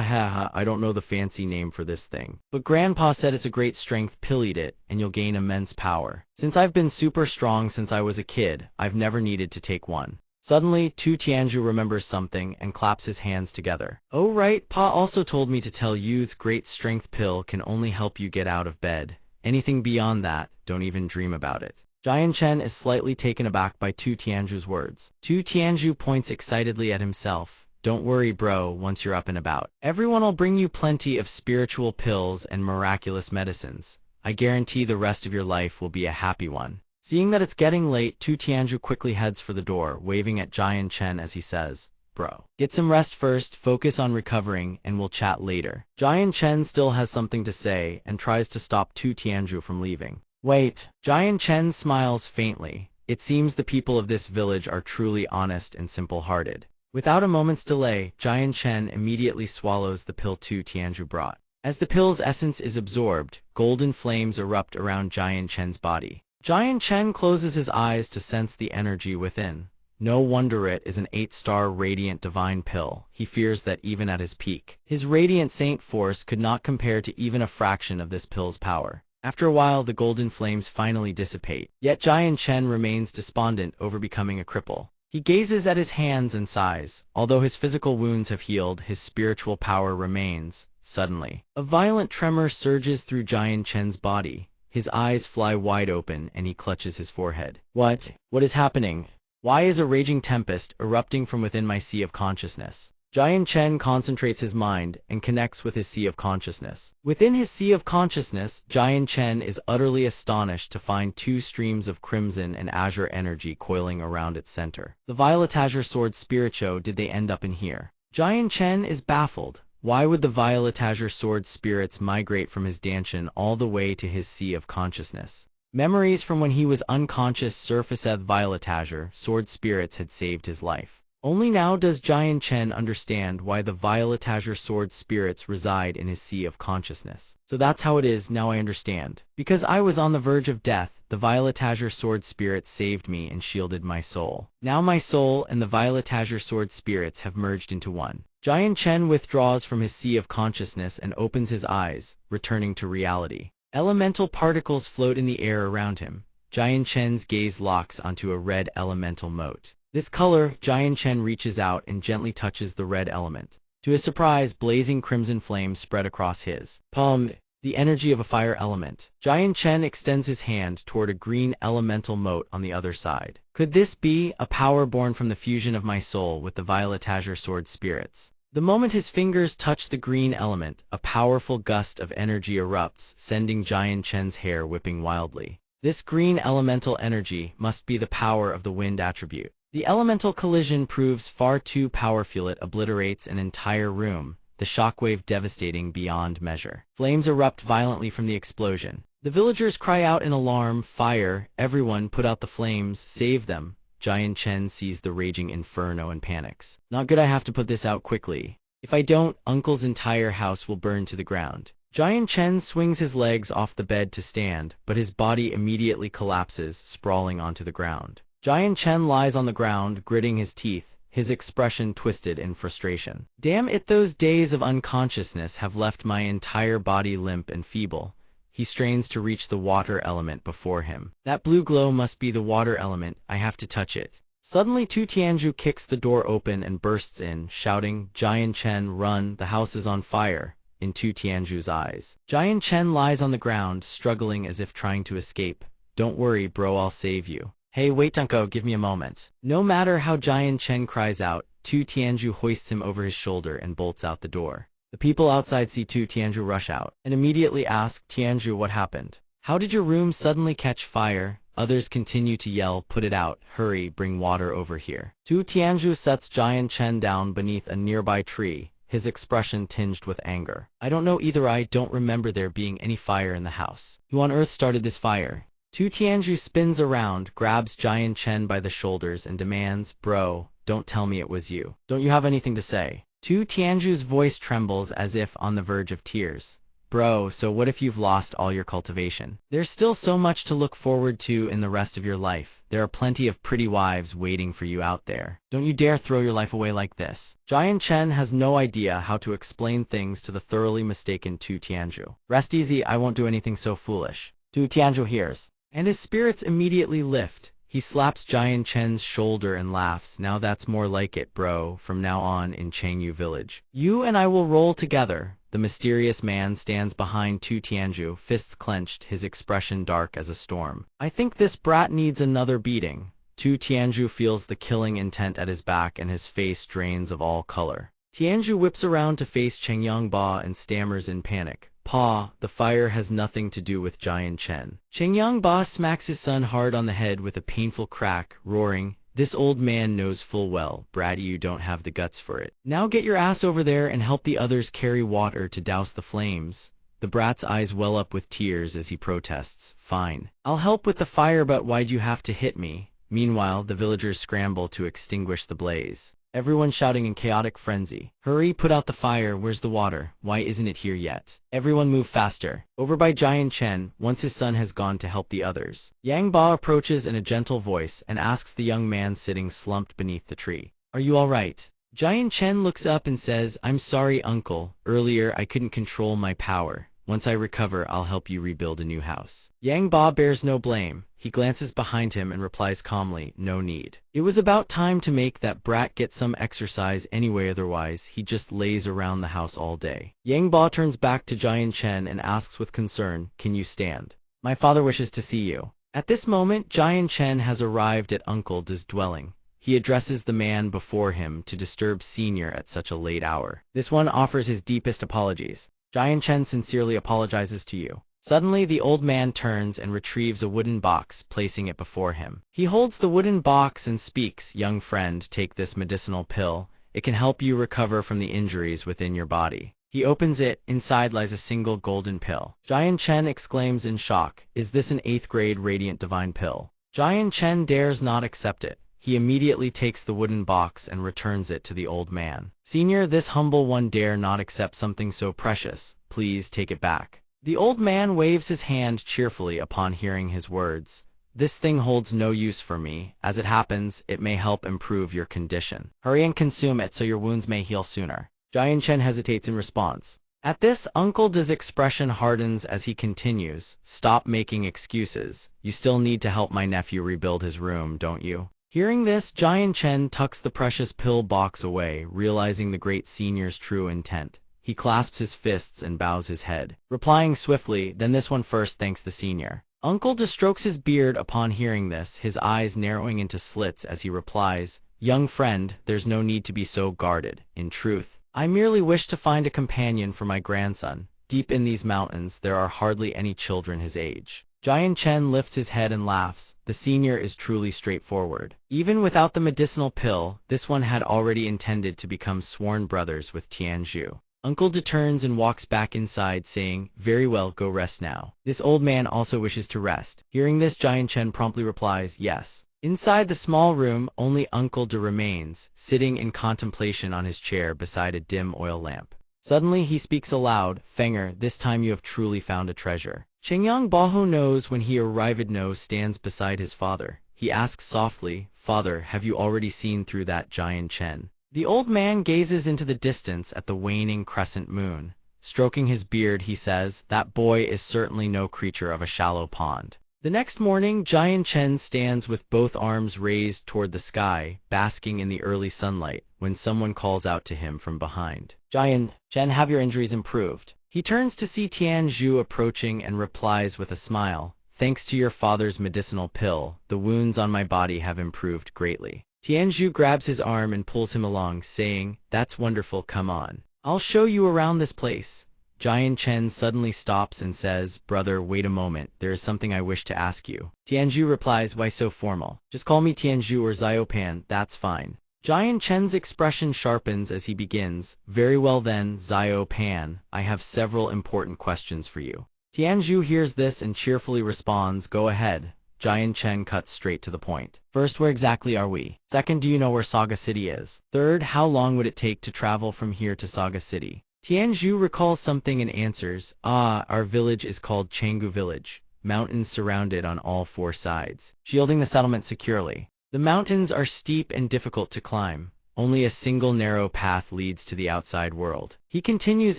ha ha, I don't know the fancy name for this thing. But Grandpa said it's a great strength pill, eat it, and you'll gain immense power. Since I've been super strong since I was a kid, I've never needed to take one. Suddenly, Tu Tianzhu remembers something and claps his hands together. Oh right, Pa also told me to tell you the great strength pill can only help you get out of bed. Anything beyond that, don't even dream about it. Giant Chen is slightly taken aback by Tu Tianzhu's words. Tu Tianzhu points excitedly at himself. Don't worry bro, once you're up and about, everyone will bring you plenty of spiritual pills and miraculous medicines. I guarantee the rest of your life will be a happy one. Seeing that it's getting late, Tu Tianzhu quickly heads for the door, waving at Giant Chen as he says, Bro, get some rest first, focus on recovering, and we'll chat later. Giant Chen still has something to say and tries to stop Tu Tianzhu from leaving. Wait. Giant Chen smiles faintly. It seems the people of this village are truly honest and simple-hearted. Without a moment's delay, Giant Chen immediately swallows the pill Tu Tianzhu brought. As the pill's essence is absorbed, golden flames erupt around Giant Chen's body. Giant Chen closes his eyes to sense the energy within. No wonder it is an 8-star radiant divine pill. He fears that even at his peak, his radiant saint force could not compare to even a fraction of this pill's power. After a while, the golden flames finally dissipate, yet Giant Chen remains despondent over becoming a cripple. He gazes at his hands and sighs. Although his physical wounds have healed, his spiritual power remains. Suddenly, a violent tremor surges through Giant Chen's body. His eyes fly wide open and he clutches his forehead. What? What is happening? Why is a raging tempest erupting from within my sea of consciousness? Giant Chen concentrates his mind and connects with his sea of consciousness. Within his sea of consciousness, Giant Chen is utterly astonished to find 2 streams of crimson and azure energy coiling around its center. The violet azure sword spirito, did they end up in here? Giant Chen is baffled. Why would the violet azure sword spirits migrate from his Danshan all the way to his sea of consciousness? Memories from when he was unconscious surface as violet azure sword spirits had saved his life. Only now does Giant Chen understand why the violet azure sword spirits reside in his sea of consciousness. So that's how it is, now I understand. Because I was on the verge of death, the violet azure sword spirits saved me and shielded my soul. Now my soul and the violet azure sword spirits have merged into one. Giant Chen withdraws from his sea of consciousness and opens his eyes, returning to reality. Elemental particles float in the air around him. Giant Chen's gaze locks onto a red elemental mote. This color, Giant Chen reaches out and gently touches the red element. To his surprise, blazing crimson flames spread across his palm, the energy of a fire element. Giant Chen extends his hand toward a green elemental mote on the other side. Could this be a power born from the fusion of my soul with the violet azure sword spirits? The moment his fingers touch the green element, a powerful gust of energy erupts, sending Giant Chen's hair whipping wildly. This green elemental energy must be the power of the wind attribute. The elemental collision proves far too powerful. It obliterates an entire room, the shockwave devastating beyond measure. Flames erupt violently from the explosion. The villagers cry out in alarm, fire, everyone put out the flames, save them. Giant Chen sees the raging inferno and panics. Not good, I have to put this out quickly. If I don't, Uncle's entire house will burn to the ground. Giant Chen swings his legs off the bed to stand, but his body immediately collapses, sprawling onto the ground. Giant Chen lies on the ground, gritting his teeth, his expression twisted in frustration. Damn it, those days of unconsciousness have left my entire body limp and feeble. He strains to reach the water element before him. That blue glow must be the water element, I have to touch it. Suddenly Tu Tianzhu kicks the door open and bursts in, shouting, Giant Chen, run, the house is on fire. In Tu Tianzhu's eyes, Giant Chen lies on the ground, struggling as if trying to escape. Don't worry, bro, I'll save you. Hey, wait, don't go, give me a moment. No matter how Giant Chen cries out, Tu Tianzhu hoists him over his shoulder and bolts out the door. The people outside see Tu Tianzhu rush out, and immediately ask Tianzhu what happened. How did your room suddenly catch fire? Others continue to yell, put it out, hurry, bring water over here. Tu Tianzhu sets Jian Chen down beneath a nearby tree, his expression tinged with anger. I don't know either. I don't remember there being any fire in the house. Who on earth started this fire? Tu Tianzhu spins around, grabs Jian Chen by the shoulders and demands, bro, don't tell me it was you. Don't you have anything to say? Tu Tianzhu's voice trembles as if on the verge of tears. Bro, so what if you've lost all your cultivation? There's still so much to look forward to in the rest of your life. There are plenty of pretty wives waiting for you out there. Don't you dare throw your life away like this. Jian Chen has no idea how to explain things to the thoroughly mistaken Tu Tianzhu. Rest easy, I won't do anything so foolish. Tu Tianzhu hears, and his spirits immediately lift. He slaps Jian Chen's shoulder and laughs. Now that's more like it, bro. From now on in Chengyu village, you and I will roll together. The mysterious man stands behind Tu Tianzhu, fists clenched, his expression dark as a storm. I think this brat needs another beating. Tu Tianzhu feels the killing intent at his back and his face drains of all color. Tianzhu whips around to face Cheng Yangba and stammers in panic. Pa, the fire has nothing to do with Jian Chen. Cheng Yangba smacks his son hard on the head with a painful crack, roaring, this old man knows full well, bratty, you don't have the guts for it. Now get your ass over there and help the others carry water to douse the flames. The brat's eyes well up with tears as he protests. Fine. I'll help with the fire, but why'd you have to hit me? Meanwhile, the villagers scramble to extinguish the blaze. Everyone shouting in chaotic frenzy. Hurry, put out the fire, where's the water? Why isn't it here yet? Everyone move faster. Over by Jian Chen, once his son has gone to help the others. Yang Ba approaches in a gentle voice and asks the young man sitting slumped beneath the tree. Are you all right? Jian Chen looks up and says, I'm sorry, uncle. Earlier I couldn't control my power. Once I recover, I'll help you rebuild a new house. Yang Ba bears no blame. He glances behind him and replies calmly, no need. It was about time to make that brat get some exercise anyway, otherwise he just lays around the house all day. Yang Ba turns back to Jian Chen and asks with concern, can you stand? My father wishes to see you. At this moment, Jian Chen has arrived at Uncle De's dwelling. He addresses the man before him to disturb Senior at such a late hour. This one offers his deepest apologies. Jian Chen sincerely apologizes to you. Suddenly, the old man turns and retrieves a wooden box, placing it before him. He holds the wooden box and speaks, young friend, take this medicinal pill. It can help you recover from the injuries within your body. He opens it. Inside lies a single golden pill. Jian Chen exclaims in shock, is this an 8th grade radiant divine pill? Jian Chen dares not accept it. He immediately takes the wooden box and returns it to the old man. Senior, this humble one dare not accept something so precious. Please take it back. The old man waves his hand cheerfully upon hearing his words. This thing holds no use for me. As it happens, it may help improve your condition. Hurry and consume it so your wounds may heal sooner. Jian Chen hesitates in response. At this, Uncle De's expression hardens as he continues. Stop making excuses. You still need to help my nephew rebuild his room, don't you? Hearing this, Jian Chen tucks the precious pill box away, realizing the great senior's true intent. He clasps his fists and bows his head, replying swiftly, then this one first thanks the senior. Uncle De strokes his beard upon hearing this, his eyes narrowing into slits as he replies, young friend, there's no need to be so guarded. In truth, I merely wish to find a companion for my grandson. Deep in these mountains, there are hardly any children his age. Jian Chen lifts his head and laughs. The senior is truly straightforward. Even without the medicinal pill, this one had already intended to become sworn brothers with Tianzhu. Uncle De turns and walks back inside, saying, very well, go rest now. This old man also wishes to rest. Hearing this, Jian Chen promptly replies, yes. Inside the small room, only Uncle De remains, sitting in contemplation on his chair beside a dim oil lamp. Suddenly he speaks aloud, Fenger, this time you have truly found a treasure. Chengyang Baho knows when he arrived knows stands beside his father. He asks softly, Father, have you already seen through that Jian Chen? The old man gazes into the distance at the waning crescent moon. Stroking his beard, he says, that boy is certainly no creature of a shallow pond. The next morning, Jian Chen stands with both arms raised toward the sky, basking in the early sunlight, when someone calls out to him from behind. Jian Chen, have your injuries improved? He turns to see Tianzhu approaching and replies with a smile, thanks to your father's medicinal pill, the wounds on my body have improved greatly. Tianzhu grabs his arm and pulls him along, saying, "That's wonderful, come on. I'll show you around this place." Jian Chen suddenly stops and says, "Brother, wait a moment, there is something I wish to ask you." Tianzhu replies, "Why so formal? Just call me Tianzhu or Xiaopan, that's fine." Jian Chen's expression sharpens as he begins, "Very well then, Xiaopan, I have several important questions for you." Tianzhu hears this and cheerfully responds, "Go ahead." Jian Chen cuts straight to the point. "First, where exactly are we? Second, do you know where Saga City is? Third, how long would it take to travel from here to Saga City?" Tianzhu recalls something and answers, "Our village is called Changgu Village. Mountains surrounded on all four sides, shielding the settlement securely. The mountains are steep and difficult to climb. Only a single narrow path leads to the outside world." He continues,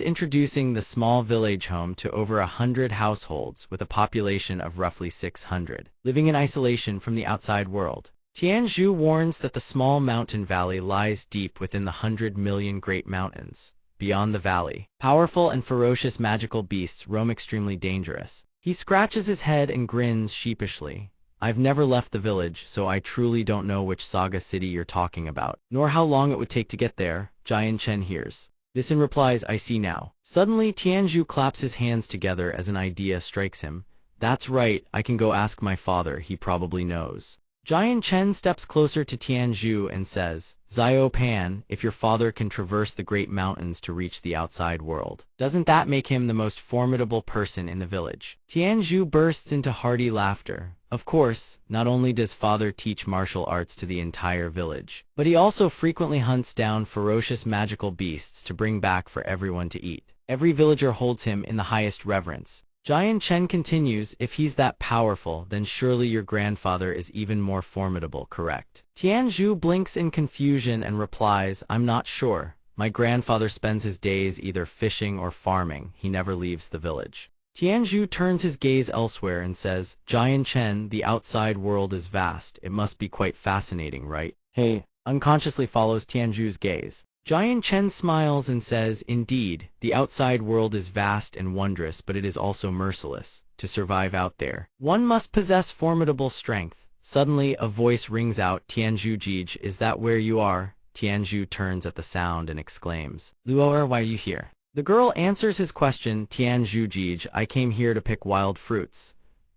introducing the small village home to over 100 households with a population of roughly 600, living in isolation from the outside world. Tianzhu warns that the small mountain valley lies deep within the 100 million Great Mountains. Beyond the valley, powerful and ferocious magical beasts roam extremely dangerous. He scratches his head and grins sheepishly. "I've never left the village, so I truly don't know which Saga City you're talking about, nor how long it would take to get there." Jian Chen hears this and replies, "I see now." Suddenly, Tianzhu claps his hands together as an idea strikes him. "That's right, I can go ask my father, he probably knows." Jian Chen steps closer to Tianzhu and says, "Xiaopan, if your father can traverse the great mountains to reach the outside world, doesn't that make him the most formidable person in the village?" Tianzhu bursts into hearty laughter. Of course, not only does father teach martial arts to the entire village, but he also frequently hunts down ferocious magical beasts to bring back for everyone to eat. Every villager holds him in the highest reverence. Jian Chen continues, "If he's that powerful, then surely your grandfather is even more formidable, correct?" Tianzhu blinks in confusion and replies, "I'm not sure. My grandfather spends his days either fishing or farming. He never leaves the village." Tianzhu turns his gaze elsewhere and says, "Jian Chen, the outside world is vast. It must be quite fascinating, right?" "Hey," unconsciously follows Tianzhu's gaze. Jian Chen smiles and says, "Indeed, the outside world is vast and wondrous, but it is also merciless. To survive out there, one must possess formidable strength." Suddenly, a voice rings out, "Tianzhu Jij, is that where you are?" Tianzhu turns at the sound and exclaims, "Luo'er, why are you here?" The girl answers his question, "Tianzhu Jij, I came here to pick wild fruits."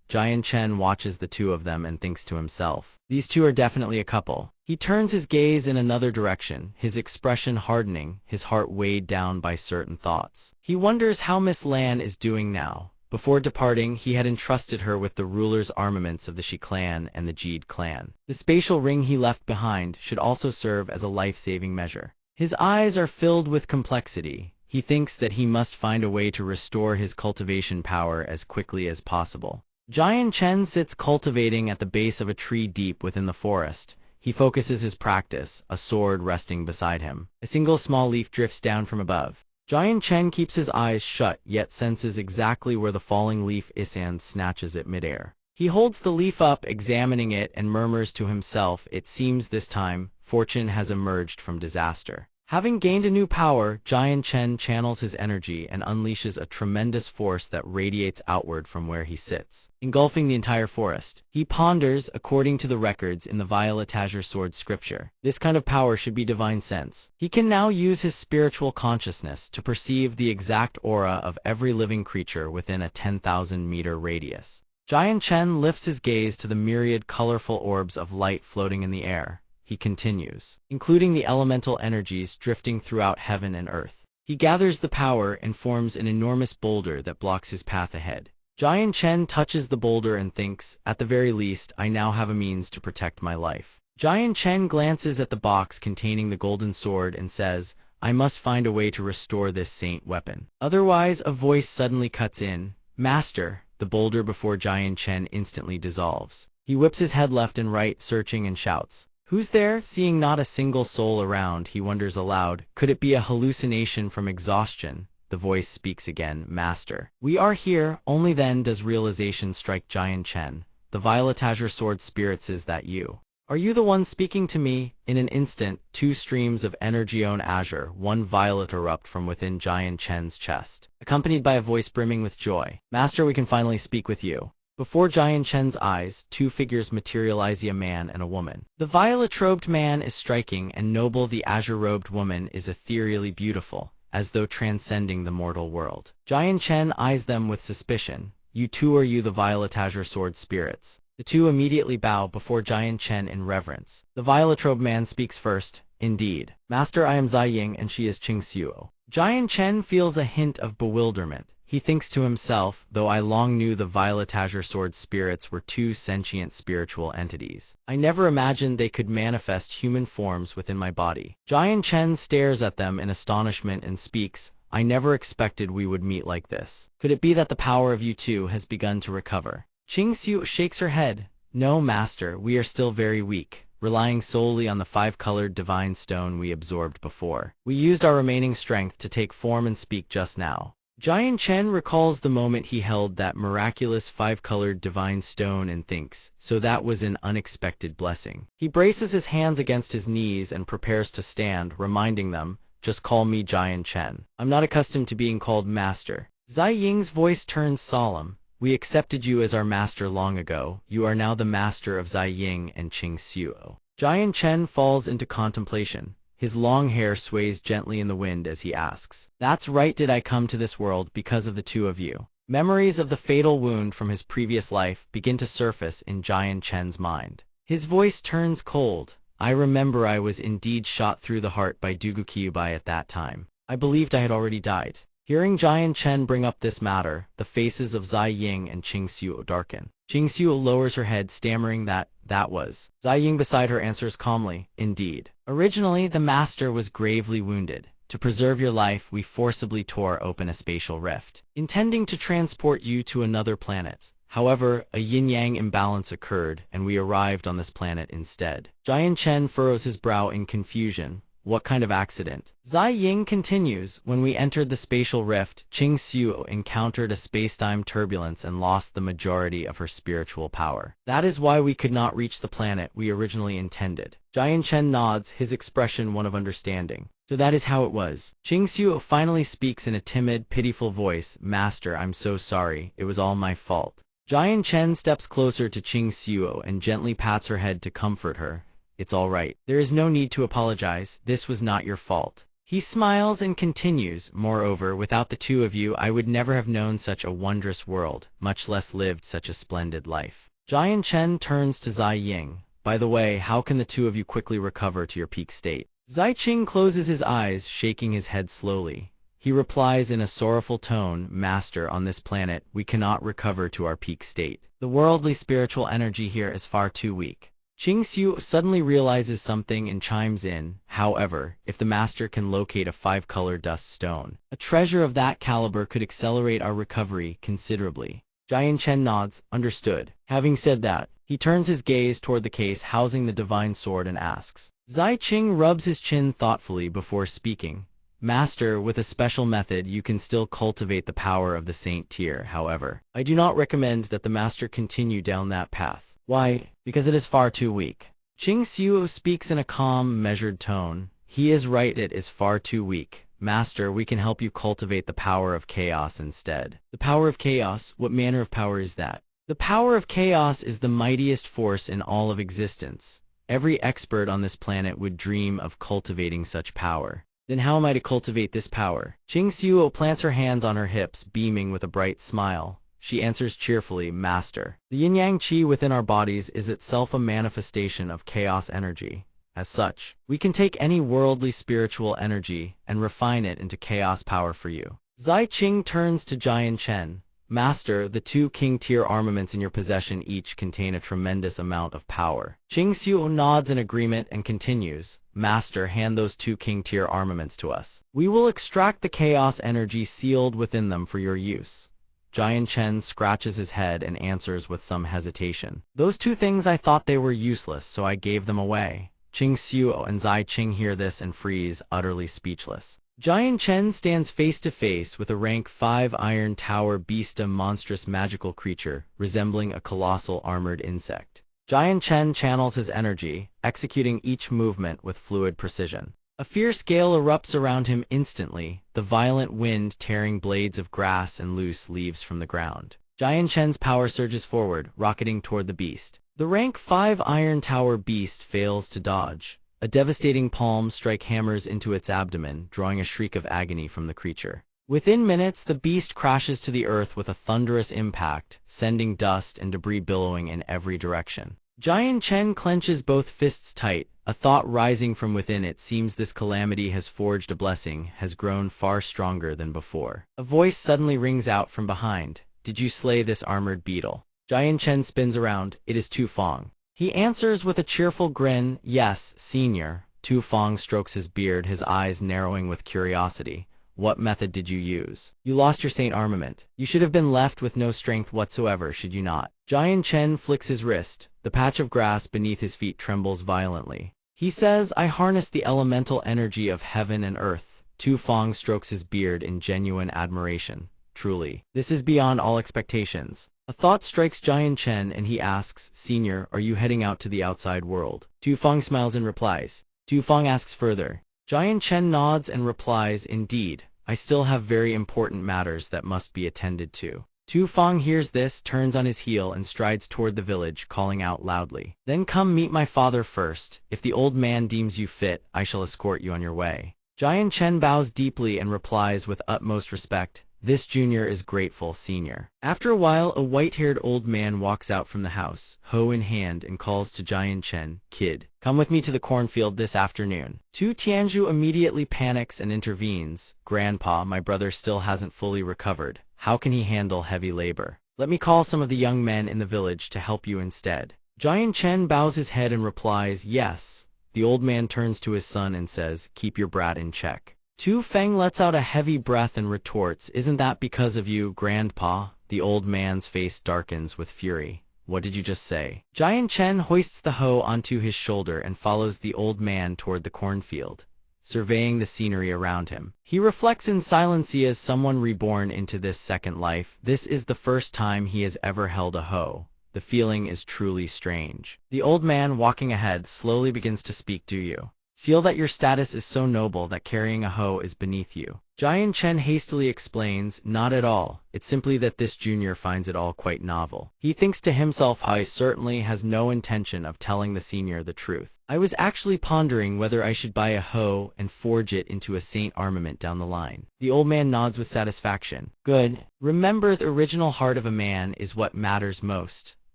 Jian Chen watches the two of them and thinks to himself, "These two are definitely a couple." He turns his gaze in another direction, his expression hardening, his heart weighed down by certain thoughts. He wonders how Miss Lan is doing now. Before departing, he had entrusted her with the ruler's armaments of the Shi clan and the Jid clan. The spatial ring he left behind should also serve as a life-saving measure. His eyes are filled with complexity. He thinks that he must find a way to restore his cultivation power as quickly as possible. Jian Chen sits cultivating at the base of a tree deep within the forest. He focuses his practice, a sword resting beside him. A single small leaf drifts down from above. Jian Chen keeps his eyes shut, yet senses exactly where the falling leaf is and snatches it midair. He holds the leaf up, examining it, and murmurs to himself, "It seems this time, fortune has emerged from disaster." Having gained a new power, Jian Chen channels his energy and unleashes a tremendous force that radiates outward from where he sits, engulfing the entire forest. He ponders, according to the records in the Violet Azure Sword scripture, this kind of power should be divine sense. He can now use his spiritual consciousness to perceive the exact aura of every living creature within a 10,000-meter radius. Jian Chen lifts his gaze to the myriad colorful orbs of light floating in the air. He continues, including the elemental energies drifting throughout heaven and earth. He gathers the power and forms an enormous boulder that blocks his path ahead. Jian Chen touches the boulder and thinks, "At the very least, I now have a means to protect my life." Jian Chen glances at the box containing the golden sword and says, "I must find a way to restore this saint weapon. Otherwise," a voice suddenly cuts in, "Master." The boulder before Jian Chen instantly dissolves. He whips his head left and right, searching, and shouts, "Who's there?" Seeing not a single soul around, he wonders aloud, could it be a hallucination from exhaustion? The voice speaks again, "Master, we are here." Only then does realization strike Jian Chen. The Violet Azure Sword spirit says, "That you? Are you the one speaking to me?" In an instant, two streams of energy on azure, one violet, erupt from within Jian Chen's chest, accompanied by a voice brimming with joy. "Master, we can finally speak with you." Before Jian Chen's eyes, two figures materialize: a man and a woman. The violet-robed man is striking and noble, the azure-robed woman is ethereally beautiful, as though transcending the mortal world. Jian Chen eyes them with suspicion. You two, are you the violet-azure sword spirits? The two immediately bow before Jian Chen in reverence. The violet-robed man speaks first. Indeed. Master, I am Zai Ying and she is Qing Xuo. Jian Chen feels a hint of bewilderment. He thinks to himself, though I long knew the violet-azure sword spirits were two sentient spiritual entities, I never imagined they could manifest human forms within my body. Jian Chen stares at them in astonishment and speaks, I never expected we would meet like this. Could it be that the power of you two has begun to recover? Qing Xuo shakes her head. No, master, we are still very weak, relying solely on the five-colored divine stone we absorbed before. We used our remaining strength to take form and speak just now. Jian Chen recalls the moment he held that miraculous five-colored divine stone and thinks, so that was an unexpected blessing. He braces his hands against his knees and prepares to stand, reminding them, just call me Jian Chen. I'm not accustomed to being called master. Zai Ying's voice turns solemn. We accepted you as our master long ago. You are now the master of Zai Ying and Qing Xuo. Jian Chen falls into contemplation. His long hair sways gently in the wind as he asks, that's right, did I come to this world because of the two of you? Memories of the fatal wound from his previous life begin to surface in Jian Chen's mind. His voice turns cold. I remember I was indeed shot through the heart by Dugu Kyubai at that time. I believed I had already died. Hearing Jian Chen bring up this matter, the faces of Zai Ying and Qing Xuo darken. Qing Xuo lowers her head, stammering that was. Zai Ying beside her answers calmly, indeed. Originally, the master was gravely wounded. To preserve your life, we forcibly tore open a spatial rift, intending to transport you to another planet. However, a yin-yang imbalance occurred, and we arrived on this planet instead. Jian Chen furrows his brow in confusion. What kind of accident? Zai Ying continues, when we entered the spatial rift, Qing Xuo encountered a spacetime turbulence and lost the majority of her spiritual power. That is why we could not reach the planet we originally intended. Jian Chen nods, his expression one of understanding. So that is how it was. Qing Xuo finally speaks in a timid, pitiful voice, Master, I'm so sorry, it was all my fault. Jian Chen steps closer to Qing Xuo and gently pats her head to comfort her. It's all right. There is no need to apologize. This was not your fault. He smiles and continues, moreover, without the two of you, I would never have known such a wondrous world, much less lived such a splendid life. Jian Chen turns to Zai Ying. By the way, how can the two of you quickly recover to your peak state? Zai Qing closes his eyes, shaking his head slowly. He replies in a sorrowful tone, Master, on this planet, we cannot recover to our peak state. The worldly spiritual energy here is far too weak. Qing Xuo suddenly realizes something and chimes in, however, if the master can locate a five-color dust stone, a treasure of that caliber could accelerate our recovery considerably. Jian Chen nods, understood. Having said that, he turns his gaze toward the case housing the divine sword and asks. Zai Qing rubs his chin thoughtfully before speaking. Master, with a special method you can still cultivate the power of the saint tier, however. I do not recommend that the master continue down that path. Why? Because it is far too weak. Qing Xuo speaks in a calm, measured tone. He is right, it is far too weak. Master, we can help you cultivate the power of chaos instead. The power of chaos? What manner of power is that? The power of chaos is the mightiest force in all of existence. Every expert on this planet would dream of cultivating such power. Then how am I to cultivate this power? Qing Xuo plants her hands on her hips, beaming with a bright smile. She answers cheerfully, Master. The yin-yang qi within our bodies is itself a manifestation of chaos energy. As such, we can take any worldly spiritual energy and refine it into chaos power for you. Zai Qing turns to Jian Chen. Master, the two king-tier armaments in your possession each contain a tremendous amount of power. Qing Xuo nods in agreement and continues, Master, hand those two king-tier armaments to us. We will extract the chaos energy sealed within them for your use. Jian Chen scratches his head and answers with some hesitation. Those two things, I thought they were useless, so I gave them away. Qing Xuo and Zai Qing hear this and freeze, utterly speechless. Jian Chen stands face to face with a rank 5 iron tower beast, a monstrous magical creature, resembling a colossal armored insect. Jian Chen channels his energy, executing each movement with fluid precision. A fierce gale erupts around him instantly, the violent wind tearing blades of grass and loose leaves from the ground. Giant Chen's power surges forward, rocketing toward the beast. The rank 5 Iron Tower beast fails to dodge. A devastating palm strike hammers into its abdomen, drawing a shriek of agony from the creature. Within minutes, the beast crashes to the earth with a thunderous impact, sending dust and debris billowing in every direction. Giant Chen clenches both fists tight, a thought rising from within. It seems this calamity has forged a blessing, has grown far stronger than before. A voice suddenly rings out from behind. Did you slay this armored beetle? Giant Chen spins around. It is Tu Fong. He answers with a cheerful grin. Yes, senior. Tu Fong strokes his beard, his eyes narrowing with curiosity. What method did you use? You lost your saint armament. You should have been left with no strength whatsoever, should you not? Giant Chen flicks his wrist. The patch of grass beneath his feet trembles violently. He says, I harness the elemental energy of heaven and earth. Tu Fong strokes his beard in genuine admiration. Truly, this is beyond all expectations. A thought strikes Giant Chen and he asks, Senior, are you heading out to the outside world? Tu Fong smiles and replies. Tu Fong asks further. Giant Chen nods and replies, Indeed, I still have very important matters that must be attended to. Tu Fong hears this, turns on his heel and strides toward the village, calling out loudly. Then come meet my father first. If the old man deems you fit, I shall escort you on your way. Giant Chen bows deeply and replies with utmost respect. This junior is grateful, senior. After a while, a white-haired old man walks out from the house, hoe in hand, and calls to Giant Chen, Kid, come with me to the cornfield this afternoon. Tu Tianzhu immediately panics and intervenes. Grandpa, my brother still hasn't fully recovered. How can he handle heavy labor? Let me call some of the young men in the village to help you instead. Giant Chen bows his head and replies, Yes. The old man turns to his son and says, Keep your brat in check. Tu Feng lets out a heavy breath and retorts, Isn't that because of you, Grandpa? The old man's face darkens with fury. What did you just say? Giant Chen hoists the hoe onto his shoulder and follows the old man toward the cornfield, surveying the scenery around him. He reflects in silence. He is someone reborn into this second life. This is the first time he has ever held a hoe. The feeling is truly strange. The old man walking ahead slowly begins to speak. Do you feel that your status is so noble that carrying a hoe is beneath you? Giant Chen hastily explains, Not at all. It's simply that this junior finds it all quite novel. He thinks to himself, I certainly has no intention of telling the senior the truth. I was actually pondering whether I should buy a hoe and forge it into a saint armament down the line. The old man nods with satisfaction. Good. Remember, the original heart of a man is what matters most.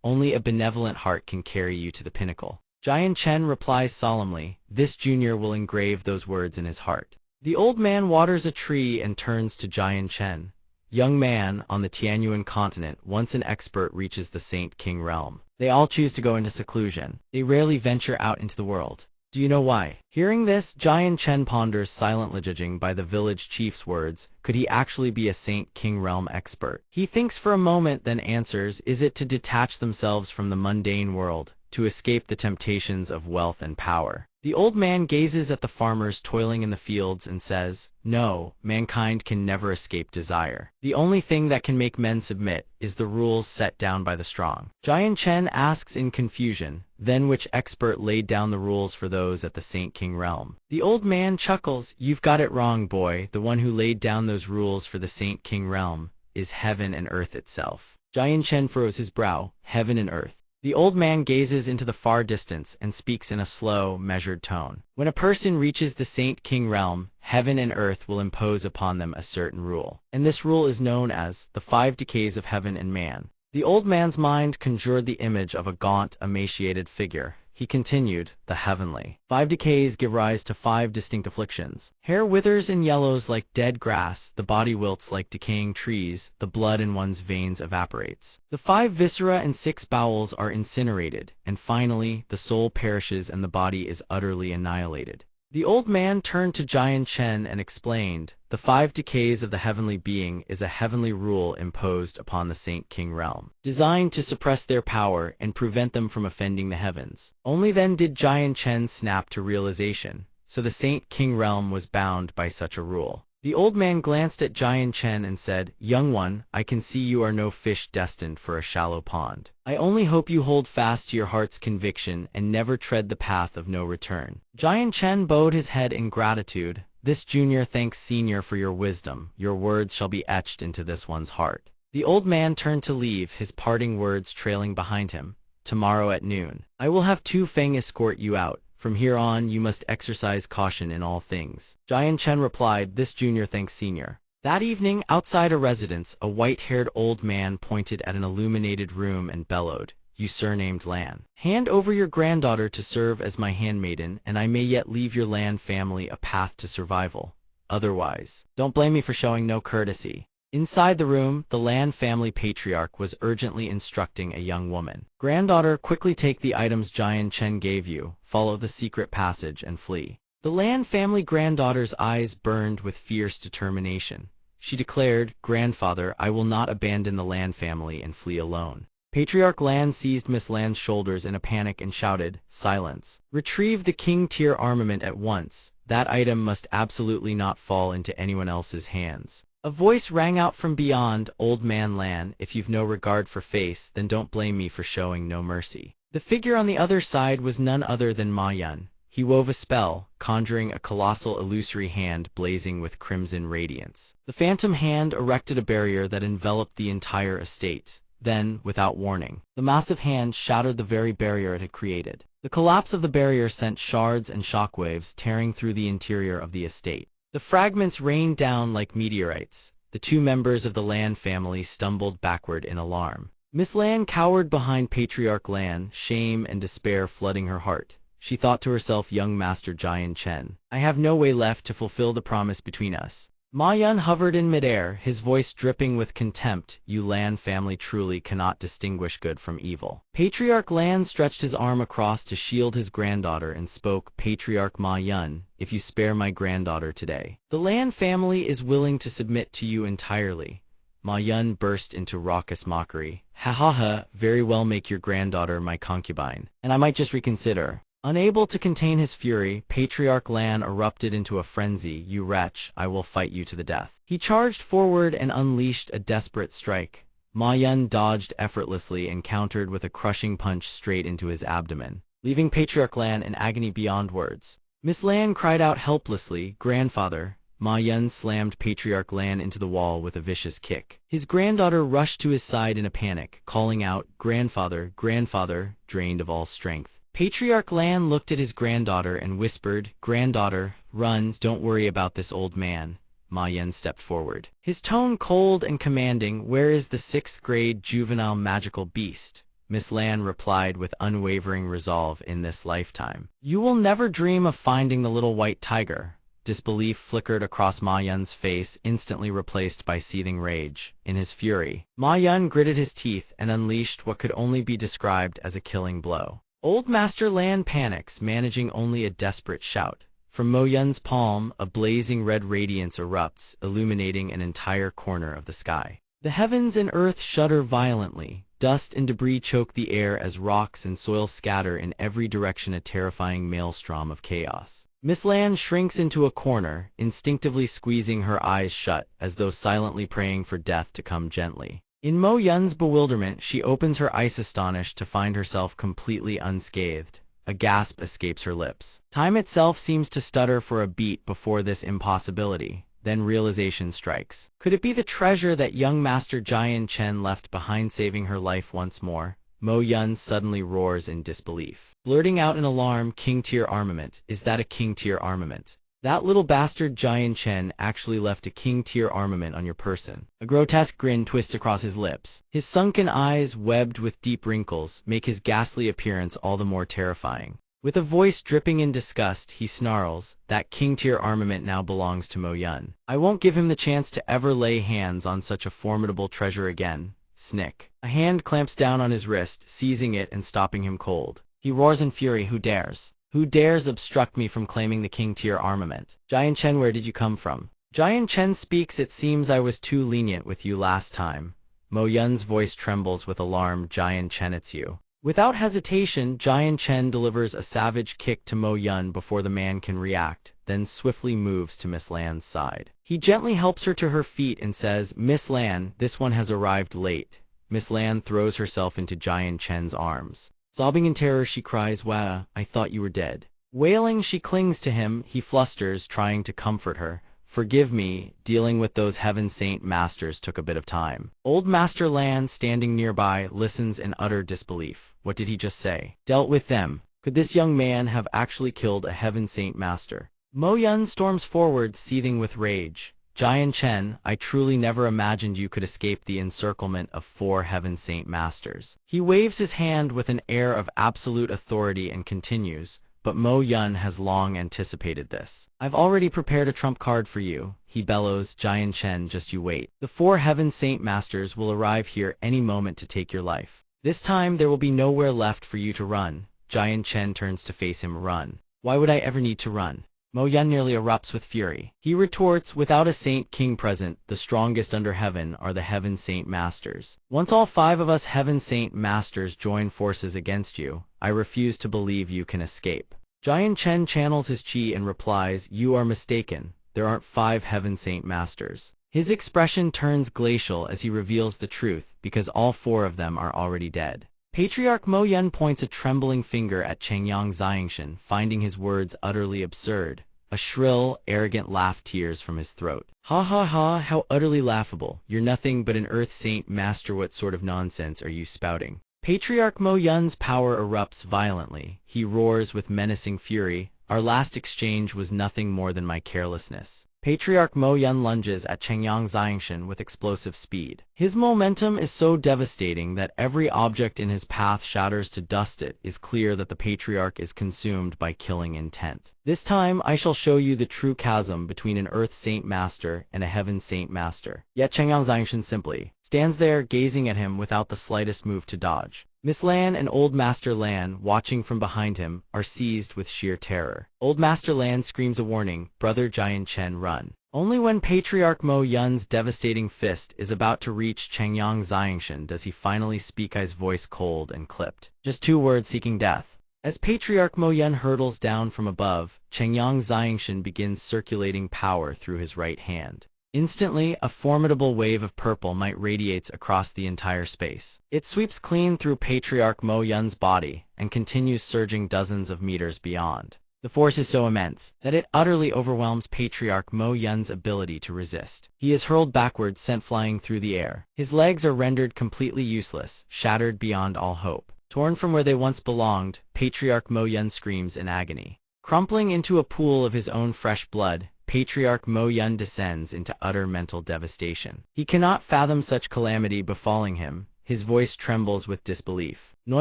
Only a benevolent heart can carry you to the pinnacle. Giant Chen replies solemnly, This junior will engrave those words in his heart. The old man waters a tree and turns to Giant Chen. Young man, on the Tianyuan continent, once an expert reaches the Saint King realm. They all choose to go into seclusion. They rarely venture out into the world. Do you know why? Hearing this, Giant Chen ponders silently, judging by the village chief's words. Could he actually be a Saint King realm expert? He thinks for a moment, then answers, Is it to detach themselves from the mundane world, to escape the temptations of wealth and power? The old man gazes at the farmers toiling in the fields and says, No, mankind can never escape desire. The only thing that can make men submit is the rules set down by the strong. Giant Chen asks in confusion, Then which expert laid down the rules for those at the Saint King realm? The old man chuckles, You've got it wrong, boy. The one who laid down those rules for the Saint King realm is heaven and earth itself. Giant Chen furrows his brow. Heaven and earth. The old man gazes into the far distance and speaks in a slow, measured tone. When a person reaches the Saint King realm, heaven and earth will impose upon them a certain rule. And this rule is known as the 5 decays of heaven and man. The old man's mind conjured the image of a gaunt, emaciated figure. He continued, The heavenly 5 decays give rise to 5 distinct afflictions. Hair withers and yellows like dead grass, the body wilts like decaying trees, the blood in one's veins evaporates. The 5 viscera and 6 bowels are incinerated, and finally, the soul perishes and the body is utterly annihilated. The old man turned to Giant Chen and explained, The 5 decays of the heavenly being is a heavenly rule imposed upon the Saint King realm, designed to suppress their power and prevent them from offending the heavens. Only then did Giant Chen snap to realization, so the Saint King realm was bound by such a rule. The old man glanced at Giant Chen and said, Young one, I can see you are no fish destined for a shallow pond. I only hope you hold fast to your heart's conviction and never tread the path of no return. Giant Chen bowed his head in gratitude. This junior thanks senior for your wisdom. Your words shall be etched into this one's heart. The old man turned to leave, his parting words trailing behind him. Tomorrow at noon, I will have Tu Feng escort you out. From here on, you must exercise caution in all things. Jian Chen replied, this junior thanks senior. That evening, outside a residence, a white-haired old man pointed at an illuminated room and bellowed, you surnamed Lan. Hand over your granddaughter to serve as my handmaiden, and I may yet leave your Lan family a path to survival. Otherwise, don't blame me for showing no courtesy. Inside the room, the Lan family patriarch was urgently instructing a young woman. Granddaughter, quickly take the items Jian Chen gave you, follow the secret passage and flee. The Lan family granddaughter's eyes burned with fierce determination. She declared, Grandfather, I will not abandon the Lan family and flee alone. Patriarch Lan seized Miss Lan's shoulders in a panic and shouted, silence. Retrieve the king-tier armament at once. That item must absolutely not fall into anyone else's hands. A voice rang out from beyond, Old Man Lan, if you've no regard for face, then don't blame me for showing no mercy. The figure on the other side was none other than Ma Yun. He wove a spell, conjuring a colossal illusory hand blazing with crimson radiance. The phantom hand erected a barrier that enveloped the entire estate. Then, without warning, the massive hand shattered the very barrier it had created. The collapse of the barrier sent shards and shockwaves tearing through the interior of the estate. The fragments rained down like meteorites. The two members of the Lan family stumbled backward in alarm. Miss Lan cowered behind Patriarch Lan, shame and despair flooding her heart. She thought to herself, young Master Jian Chen, I have no way left to fulfill the promise between us. Ma Yun hovered in midair, his voice dripping with contempt. You Lan family truly cannot distinguish good from evil. Patriarch Lan stretched his arm across to shield his granddaughter and spoke, Patriarch Ma Yun, if you spare my granddaughter today, the Lan family is willing to submit to you entirely. Ma Yun burst into raucous mockery. Ha ha ha, very well, make your granddaughter my concubine, and I might just reconsider. Unable to contain his fury, Patriarch Lan erupted into a frenzy. You wretch, I will fight you to the death. He charged forward and unleashed a desperate strike. Ma Yun dodged effortlessly and countered with a crushing punch straight into his abdomen, leaving Patriarch Lan in agony beyond words. Miss Lan cried out helplessly, Grandfather. Ma Yun slammed Patriarch Lan into the wall with a vicious kick. His granddaughter rushed to his side in a panic, calling out, Grandfather, Grandfather, drained of all strength. Patriarch Lan looked at his granddaughter and whispered, Granddaughter, run, don't worry about this old man. Ma Yun stepped forward, his tone cold and commanding, where is the 6th grade juvenile magical beast? Miss Lan replied with unwavering resolve, in this lifetime. You will never dream of finding the little white tiger. Disbelief flickered across Ma Yun's face, instantly replaced by seething rage. In his fury, Ma Yun gritted his teeth and unleashed what could only be described as a killing blow. Old Master Lan panics, managing only a desperate shout. From Mo Yun's palm, a blazing red radiance erupts, illuminating an entire corner of the sky. The heavens and earth shudder violently. Dust and debris choke the air as rocks and soil scatter in every direction, a terrifying maelstrom of chaos. Miss Lan shrinks into a corner, instinctively squeezing her eyes shut, as though silently praying for death to come gently. In Mo Yun's bewilderment, she opens her eyes astonished to find herself completely unscathed. A gasp escapes her lips. Time itself seems to stutter for a beat before this impossibility. Then realization strikes. Could it be the treasure that young Master Jian Chen left behind, saving her life once more? Mo Yun suddenly roars in disbelief, blurting out in alarm, King-tier armament. Is that a king-tier armament? That little bastard Jian Chen actually left a king-tier armament on your person. A grotesque grin twists across his lips. His sunken eyes, webbed with deep wrinkles, make his ghastly appearance all the more terrifying. With a voice dripping in disgust, he snarls, that king-tier armament now belongs to Mo Yun. I won't give him the chance to ever lay hands on such a formidable treasure again. Snick. A hand clamps down on his wrist, seizing it and stopping him cold. He roars in fury, who dares? Who dares obstruct me from claiming the king-tier armament? Jian Chen, where did you come from? Jian Chen speaks, it seems I was too lenient with you last time. Mo Yun's voice trembles with alarm, Jian Chen, it's you. Without hesitation, Jian Chen delivers a savage kick to Mo Yun before the man can react, then swiftly moves to Miss Lan's side. He gently helps her to her feet and says, Miss Lan, this one has arrived late. Miss Lan throws herself into Jian Chen's arms. Sobbing in terror, she cries, Wah, I thought you were dead. Wailing, she clings to him. He flusters, trying to comfort her. Forgive me, dealing with those Heaven Saint Masters took a bit of time. Old Master Lan, standing nearby, listens in utter disbelief. What did he just say? Dealt with them. Could this young man have actually killed a Heaven Saint Master? Mo Yun storms forward, seething with rage. Jian Chen, I truly never imagined you could escape the encirclement of 4 Heaven Saint Masters. He waves his hand with an air of absolute authority and continues, but Mo Yun has long anticipated this. I've already prepared a trump card for you, he bellows. Jian Chen, just you wait. The 4 Heaven Saint Masters will arrive here any moment to take your life. This time there will be nowhere left for you to run. Jian Chen turns to face him. Run. Why would I ever need to run? Mo Yun nearly erupts with fury. He retorts, without a Saint King present, the strongest under heaven are the Heaven Saint Masters. Once all 5 of us Heaven Saint Masters join forces against you, I refuse to believe you can escape. Jian Chen channels his chi and replies, you are mistaken. There aren't 5 Heaven Saint Masters. His expression turns glacial as he reveals the truth, because all 4 of them are already dead. Patriarch Mo Yun points a trembling finger at Changyang Xiangshan, finding his words utterly absurd. A shrill, arrogant laugh tears from his throat. Ha ha ha, how utterly laughable. You're nothing but an Earth Saint Master. What sort of nonsense are you spouting? Patriarch Mo Yun's power erupts violently. He roars with menacing fury. Our last exchange was nothing more than my carelessness. Patriarch Mo Yun lunges at Changyang Xiangshan with explosive speed. His momentum is so devastating that every object in his path shatters to dust. It is clear that the Patriarch is consumed by killing intent. This time I shall show you the true chasm between an Earth Saint Master and a Heaven Saint Master. Yet Changyang Xiangshan simply stands there, gazing at him without the slightest move to dodge. Miss Lan and Old Master Lan, watching from behind him, are seized with sheer terror. Old Master Lan screams a warning, Brother Jian Chen, run. Only when Patriarch Mo Yun's devastating fist is about to reach Changyang Xiangshan does he finally speak, his voice cold and clipped. Just 2 words, seeking death. As Patriarch Mo Yun hurtles down from above, Changyang Xiangshan begins circulating power through his right hand. Instantly, a formidable wave of purple might radiates across the entire space. It sweeps clean through Patriarch Mo Yun's body and continues surging dozens of meters beyond. The force is so immense that it utterly overwhelms Patriarch Mo Yun's ability to resist. He is hurled backwards, sent flying through the air. His legs are rendered completely useless, shattered beyond all hope. Torn from where they once belonged, Patriarch Mo Yun screams in agony. Crumpling into a pool of his own fresh blood, Patriarch Mo Yun descends into utter mental devastation. He cannot fathom such calamity befalling him. His voice trembles with disbelief. No,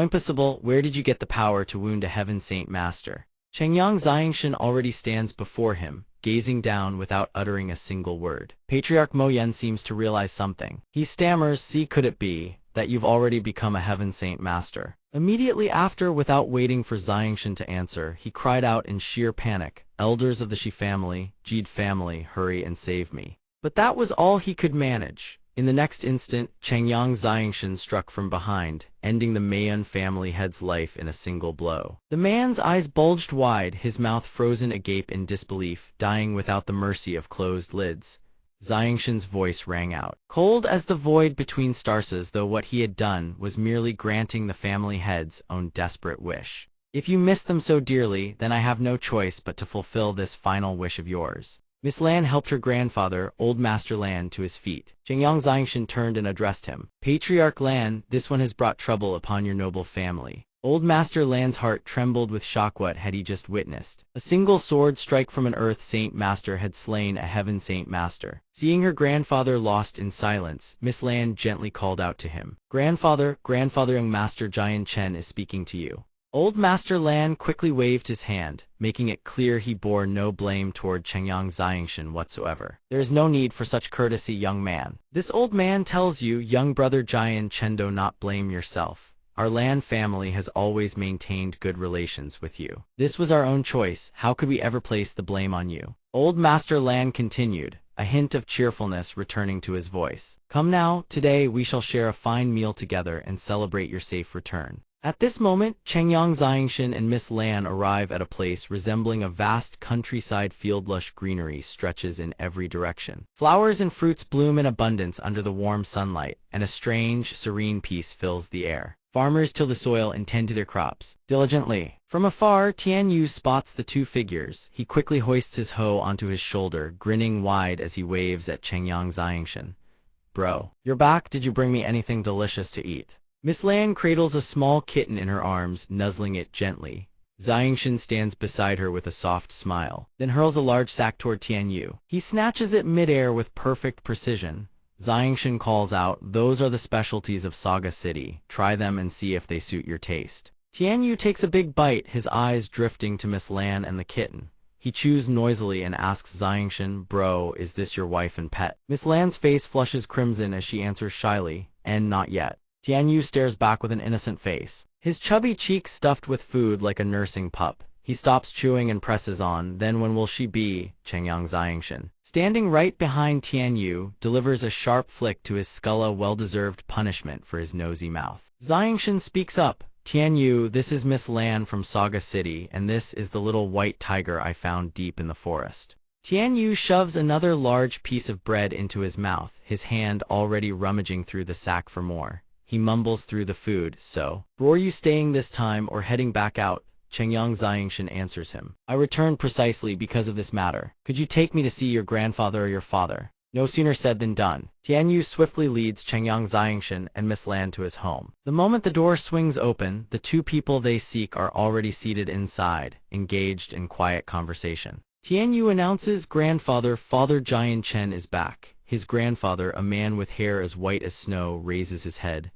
impossible. Where did you get the power to wound a Heaven Saint Master? Changyang Xiangshan already stands before him, gazing down without uttering a single word. Patriarch Mo Yun seems to realize something. He stammers, see, could it be that you've already become a Heaven Saint Master? Immediately after, without waiting for Xiangshan to answer, he cried out in sheer panic, Elders of the Shi family, Jid family, hurry and save me. But that was all he could manage. In the next instant, Changyang Xiangshan struck from behind, ending the Mayun family head's life in a single blow. The man's eyes bulged wide, his mouth frozen agape in disbelief, dying without the mercy of closed lids. Xiangshan's voice rang out, cold as the void between stars, as though what he had done was merely granting the family head's own desperate wish. If you miss them so dearly, then I have no choice but to fulfill this final wish of yours. Miss Lan helped her grandfather, Old Master Lan, to his feet. Changyang Xiangshan turned and addressed him. Patriarch Lan, this one has brought trouble upon your noble family. Old Master Lan's heart trembled with shock. What had he just witnessed? A single sword strike from an Earth Saint Master had slain a Heaven Saint Master. Seeing her grandfather lost in silence, Miss Lan gently called out to him. Grandfather, young Master Jian Chen is speaking to you. Old Master Lan quickly waved his hand, making it clear he bore no blame toward Changyang Xiangshan whatsoever. There is no need for such courtesy, young man. This old man tells you, young brother Jian Chen, do not blame yourself. Our Lan family has always maintained good relations with you. This was our own choice. How could we ever place the blame on you? Old Master Lan continued, a hint of cheerfulness returning to his voice. Come now, today we shall share a fine meal together and celebrate your safe return. At this moment, Changyang Xiangshan and Miss Lan arrive at a place resembling a vast countryside field. Lush greenery stretches in every direction. Flowers and fruits bloom in abundance under the warm sunlight, and a strange, serene peace fills the air. Farmers till the soil and tend to their crops diligently. From afar, Tian Yu spots the two figures. He quickly hoists his hoe onto his shoulder, grinning wide as he waves at Chengyang Xiangshan. Bro, you're back. Did you bring me anything delicious to eat? Miss Lan cradles a small kitten in her arms, nuzzling it gently. Xiangshan stands beside her with a soft smile, then hurls a large sack toward Tian Yu. He snatches it midair with perfect precision. Xiangshan calls out, "Those are the specialties of Saga City. Try them and see if they suit your taste." Tian Yu takes a big bite, his eyes drifting to Miss Lan and the kitten. He chews noisily and asks Xiangshan, "Bro, is this your wife and pet?" Miss Lan's face flushes crimson as she answers shyly, "And not yet." Tian Yu stares back with an innocent face, his chubby cheeks stuffed with food like a nursing pup. He stops chewing and presses on, "Then when will she be?" Chengyang Xiangshan, standing right behind Tian Yu, delivers a sharp flick to his skull, a well-deserved punishment for his nosy mouth. Xiangshan speaks up, "Tian Yu, this is Miss Lan from Saga City, and this is the little white tiger I found deep in the forest." Tian Yu shoves another large piece of bread into his mouth, his hand already rummaging through the sack for more. He mumbles through the food, "So, are you staying this time or heading back out?" Chengyang Xiangshan answers him, "I returned precisely because of this matter. Could you take me to see your grandfather or your father?" No sooner said than done. Tian Yu swiftly leads Chengyang Xiangshan and Miss Lan to his home. The moment the door swings open, the two people they seek are already seated inside, engaged in quiet conversation. Tian Yu announces, "Grandfather, Father Jian Chen is back." His grandfather, a man with hair as white as snow, raises his head.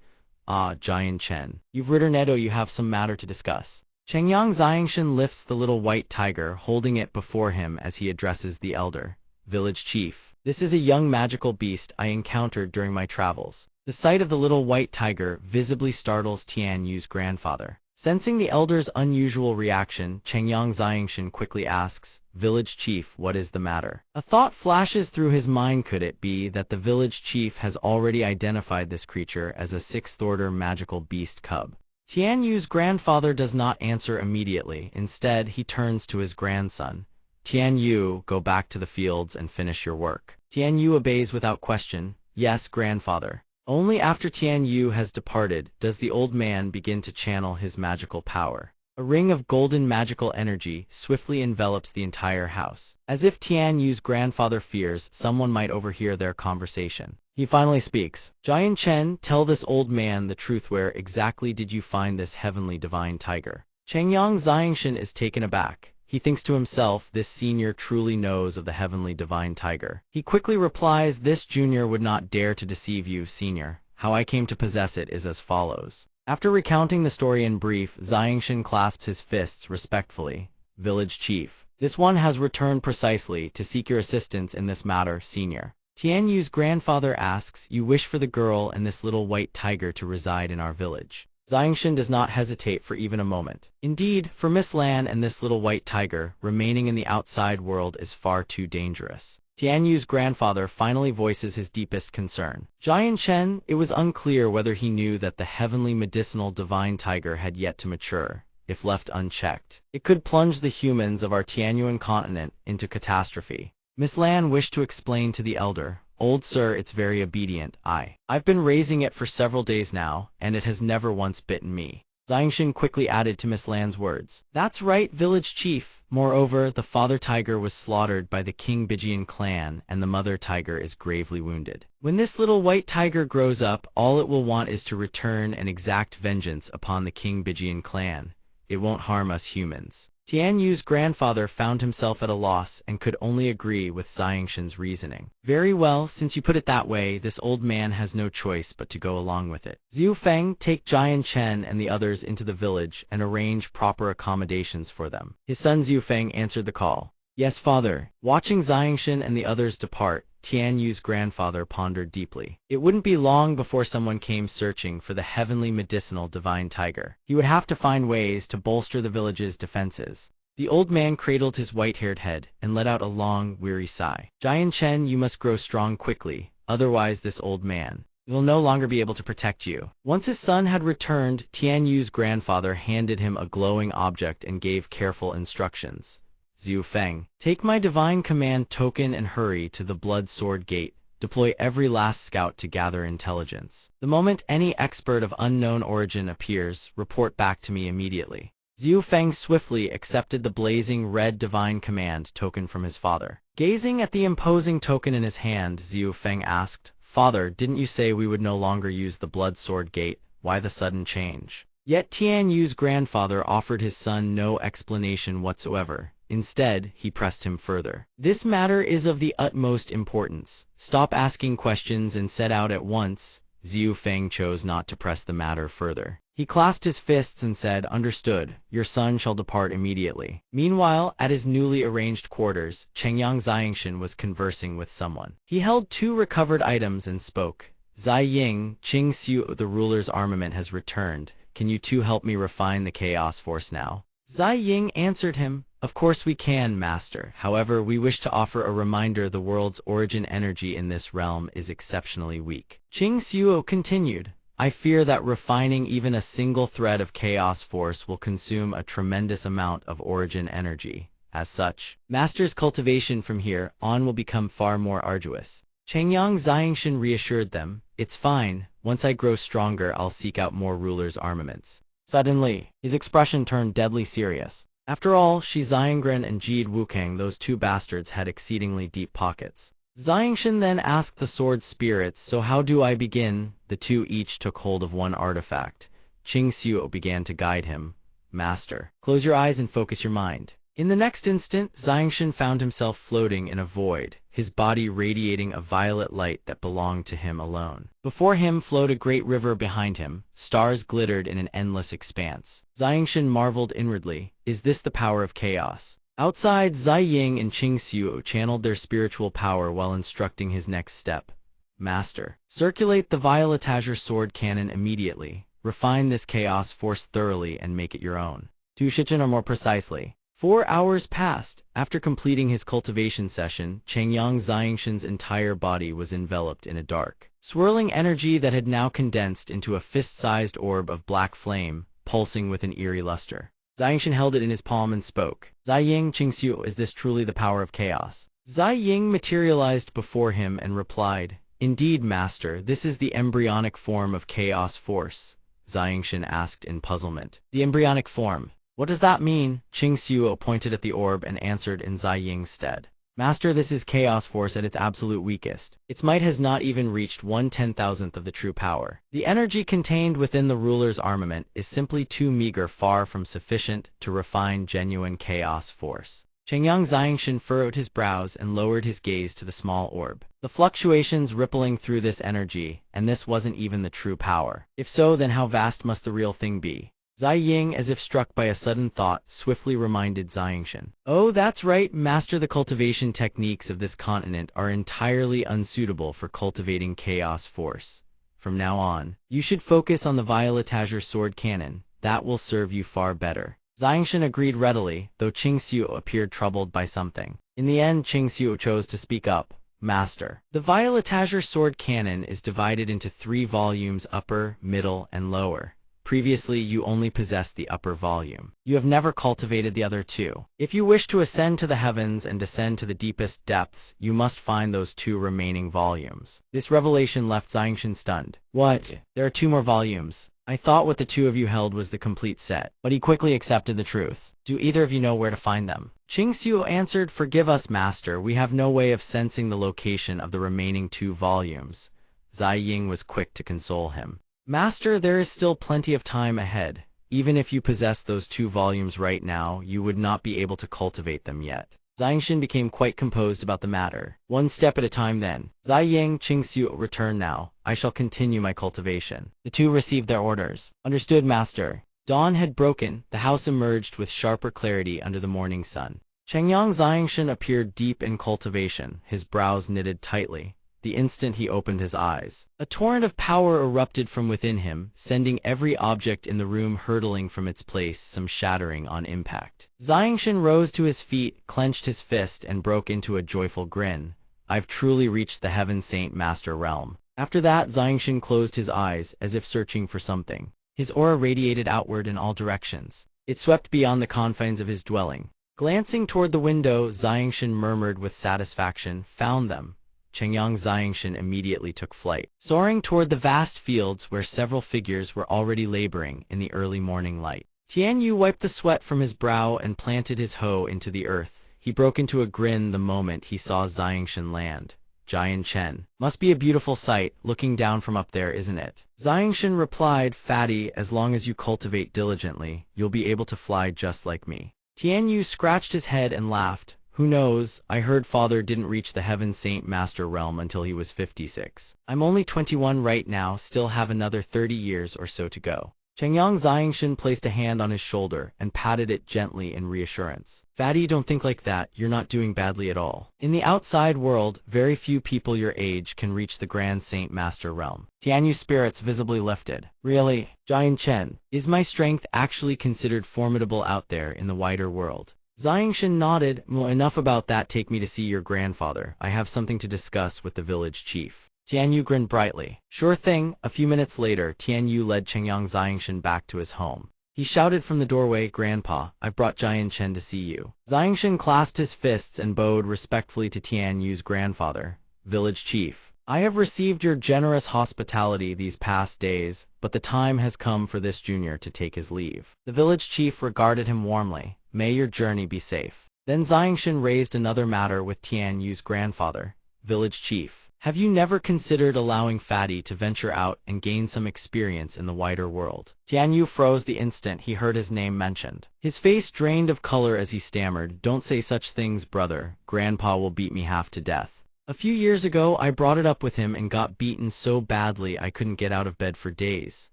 "Ah, Jian Chen, you've returned. You have some matter to discuss." Chengyang Xiangshan lifts the little white tiger, holding it before him as he addresses the elder. "Village chief, this is a young magical beast I encountered during my travels." The sight of the little white tiger visibly startles Tian Yu's grandfather. Sensing the elder's unusual reaction, Chengyang Xiangshan quickly asks, "Village chief, what is the matter?" A thought flashes through his mind. Could it be that the village chief has already identified this creature as a sixth-order magical beast cub? Tian Yu's grandfather does not answer immediately. Instead, he turns to his grandson. "Tian Yu, go back to the fields and finish your work." Tian Yu obeys without question. "Yes, grandfather." Only after Tian Yu has departed does the old man begin to channel his magical power. A ring of golden magical energy swiftly envelops the entire house, as if Tian Yu's grandfather fears someone might overhear their conversation. He finally speaks. "Jian Chen, tell this old man the truth. Where exactly did you find this heavenly divine tiger?" Chengyang Xiangshan is taken aback. He thinks to himself, this senior truly knows of the heavenly divine tiger. He quickly replies, "This junior would not dare to deceive you, senior. How I came to possess it is as follows." After recounting the story in brief, Xiangshan clasps his fists respectfully. "Village chief, this one has returned precisely to seek your assistance in this matter, senior." Tian Yu's grandfather asks, "You wish for the girl and this little white tiger to reside in our village?" Xiangshan does not hesitate for even a moment. Indeed, for Miss Lan and this little white tiger, remaining in the outside world is far too dangerous. Tian Yu's grandfather finally voices his deepest concern. Jian Chen, it was unclear whether he knew that the heavenly medicinal divine tiger had yet to mature. If left unchecked, it could plunge the humans of our Tianyuan continent into catastrophe. Miss Lan wished to explain to the elder, "Old sir, it's very obedient. I've been raising it for several days now, and it has never once bitten me." Xiangshan quickly added to Miss Lan's words, "That's right, village chief. Moreover, the father tiger was slaughtered by the King Bijian clan, and the mother tiger is gravely wounded. When this little white tiger grows up, all it will want is to return and exact vengeance upon the King Bijian clan. It won't harm us humans." Tian Yu's grandfather found himself at a loss and could only agree with Xiangshan's reasoning. "Very well, since you put it that way, this old man has no choice but to go along with it. Zhu Feng, take Jian Chen and the others into the village and arrange proper accommodations for them." His son Zhu Feng answered the call. "Yes, father." Watching Xiangshan and the others depart, Tian Yu's grandfather pondered deeply. It wouldn't be long before someone came searching for the heavenly medicinal divine tiger. He would have to find ways to bolster the village's defenses. The old man cradled his white-haired head and let out a long, weary sigh. "Jian Chen, you must grow strong quickly, otherwise this old man will no longer be able to protect you." Once his son had returned, Tian Yu's grandfather handed him a glowing object and gave careful instructions. "Zhu Feng, take my divine command token and hurry to the Blood Sword Gate. Deploy every last scout to gather intelligence. The moment any expert of unknown origin appears, report back to me immediately." Xiu Feng swiftly accepted the blazing red divine command token from his father. Gazing at the imposing token in his hand, Xiu Feng asked, "Father, didn't you say we would no longer use the blood sword gate? Why the sudden change?" Yet Tian Yu's grandfather offered his son no explanation whatsoever. Instead, he pressed him further. "This matter is of the utmost importance. Stop asking questions and set out at once." Xiu Feng chose not to press the matter further. He clasped his fists and said, "Understood. Your son shall depart immediately." Meanwhile, at his newly arranged quarters, Chengyang Xiangshan was conversing with someone. He held 2 recovered items and spoke. "Zai Ying, Qing Xiu, the ruler's armament has returned. Can you two help me refine the chaos force now?" Zai Ying answered him, "Of course we can, master. However, we wish to offer a reminder the world's origin energy in this realm is exceptionally weak." Qing Xiu continued, "I fear that refining even a single thread of chaos force will consume a tremendous amount of origin energy. As such, master's cultivation from here on will become far more arduous." Chengyang Xiangshan reassured them, "It's fine. Once I grow stronger, I'll seek out more rulers' armaments." Suddenly, his expression turned deadly serious. After all, Shi Xiangren and Jide Wukang, those 2 bastards, had exceedingly deep pockets. Xiangshan then asked the sword spirits, "So how do I begin?" The 2 each took hold of 1 artifact. Qing Xiu began to guide him. "Master, close your eyes and focus your mind." In the next instant, Xiangshan found himself floating in a void, his body radiating a violet light that belonged to him alone. Before him flowed a great river. Behind him, stars glittered in an endless expanse. Xiangshan marveled inwardly, "Is this the power of chaos?" Outside, Zai Ying and Qing Xiu channeled their spiritual power while instructing his next step. "Master, circulate the violet azure sword cannon immediately. Refine this chaos force thoroughly and make it your own." To Shichen, or more precisely, 4 hours passed. After completing his cultivation session, Chengyang Xiangshan's entire body was enveloped in a dark, swirling energy that had now condensed into a fist-sized orb of black flame, pulsing with an eerie luster. Xiangshan held it in his palm and spoke. "Zai Ying, Qing Xiu, is this truly the power of chaos?" Zai Ying materialized before him and replied, "Indeed, master, this is the embryonic form of chaos force." Xiangshan asked in puzzlement, "The embryonic form? What does that mean?" Qing Xiu pointed at the orb and answered in Zai Ying's stead. "Master, this is chaos force at its absolute weakest. Its might has not even reached 1/10,000th of the true power. The energy contained within the ruler's armament is simply too meager, far from sufficient to refine genuine chaos force." Chengyang Xiangshan furrowed his brows and lowered his gaze to the small orb. The fluctuations rippling through this energy, and this wasn't even the true power. If so, then how vast must the real thing be? Zai Ying, as if struck by a sudden thought, swiftly reminded Xiangshan. "Oh, that's right, master, the cultivation techniques of this continent are entirely unsuitable for cultivating chaos force. From now on, you should focus on the violet azure sword cannon. That will serve you far better." Xiangshan agreed readily, though Qing Xiu appeared troubled by something. In the end, Qing Xiu chose to speak up. "Master, the violet azure sword cannon is divided into 3 volumes, upper, middle, and lower. Previously, you only possessed the upper volume. You have never cultivated the other 2. If you wish to ascend to the heavens and descend to the deepest depths, you must find those 2 remaining volumes." This revelation left Xiangshan stunned. "What? There are 2 more volumes? I thought what the 2 of you held was the complete set." But he quickly accepted the truth. "Do either of you know where to find them?" Qing Xiu answered, "Forgive us, master, we have no way of sensing the location of the remaining 2 volumes." Zai Ying was quick to console him. "Master, there is still plenty of time ahead. Even if you possess those 2 volumes right now, you would not be able to cultivate them yet." Xiangshan became quite composed about the matter. "One step at a time then. Zai Ying, Qing Xiu, return now. I shall continue my cultivation." The 2 received their orders. "Understood, master." Dawn had broken. The house emerged with sharper clarity under the morning sun. Chengyang Xiangshan appeared deep in cultivation, his brows knitted tightly. The instant he opened his eyes, a torrent of power erupted from within him, sending every object in the room hurtling from its place, some shattering on impact. Xiangshan rose to his feet, clenched his fist, and broke into a joyful grin. "I've truly reached the Heaven Saint Master realm." After that, Xiangshan closed his eyes, as if searching for something. His aura radiated outward in all directions. It swept beyond the confines of his dwelling. Glancing toward the window, Xiangshan murmured with satisfaction, "Found them." Chengyang Xiangshan immediately took flight, soaring toward the vast fields where several figures were already laboring in the early morning light. Tian Yu wiped the sweat from his brow and planted his hoe into the earth. He broke into a grin the moment he saw Xiangshan land. Jian Chen. Must be a beautiful sight, looking down from up there, isn't it? Xiangshan replied, Fatty, as long as you cultivate diligently, you'll be able to fly just like me. Tian Yu scratched his head and laughed. Who knows, I heard father didn't reach the Heaven Saint Master realm until he was 56. I'm only 21 right now, still have another 30 years or so to go. Chengyang Xiangshan placed a hand on his shoulder and patted it gently in reassurance. Fatty, don't think like that, you're not doing badly at all. In the outside world, very few people your age can reach the Grand Saint Master realm. Tian Yu's spirits visibly lifted. Really? Jian Chen, is my strength actually considered formidable out there in the wider world? Xiangshan nodded. Well, enough about that, take me to see your grandfather. I have something to discuss with the village chief. Tian Yu grinned brightly. Sure thing. A few minutes later, Tian Yu led Chengyang Xiangshan back to his home. He shouted from the doorway, Grandpa, I've brought Jian Chen to see you. Xiangshan clasped his fists and bowed respectfully to Tian Yu's grandfather. Village chief, I have received your generous hospitality these past days, but the time has come for this junior to take his leave. The village chief regarded him warmly. May your journey be safe. Then Xiangshan raised another matter with Tian Yu's grandfather. Village chief, have you never considered allowing Fatty to venture out and gain some experience in the wider world? Tian Yu froze the instant he heard his name mentioned. His face drained of color as he stammered, Don't say such things, brother. Grandpa will beat me half to death. A few years ago, I brought it up with him and got beaten so badly I couldn't get out of bed for days.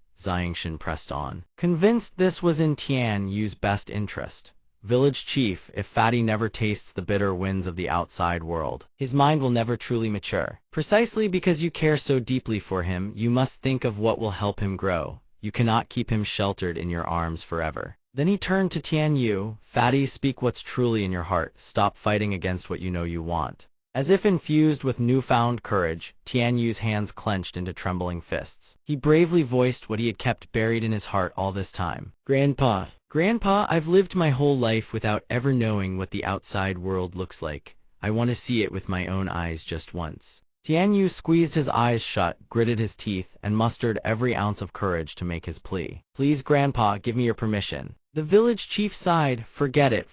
Xiangshan pressed on, convinced this was in Tian Yu's best interest. Village chief, if Fatty never tastes the bitter winds of the outside world, his mind will never truly mature. Precisely because you care so deeply for him, you must think of what will help him grow. You cannot keep him sheltered in your arms forever. Then he turned to Tian Yu. Fatty, speak what's truly in your heart. Stop fighting against what you know you want. As if infused with newfound courage, Tian Yu's hands clenched into trembling fists. He bravely voiced what he had kept buried in his heart all this time. Grandpa, I've lived my whole life without ever knowing what the outside world looks like. I want to see it with my own eyes just once. Tian Yu squeezed his eyes shut, gritted his teeth, and mustered every ounce of courage to make his plea. Please, Grandpa, give me your permission. The village chief sighed. Forget it.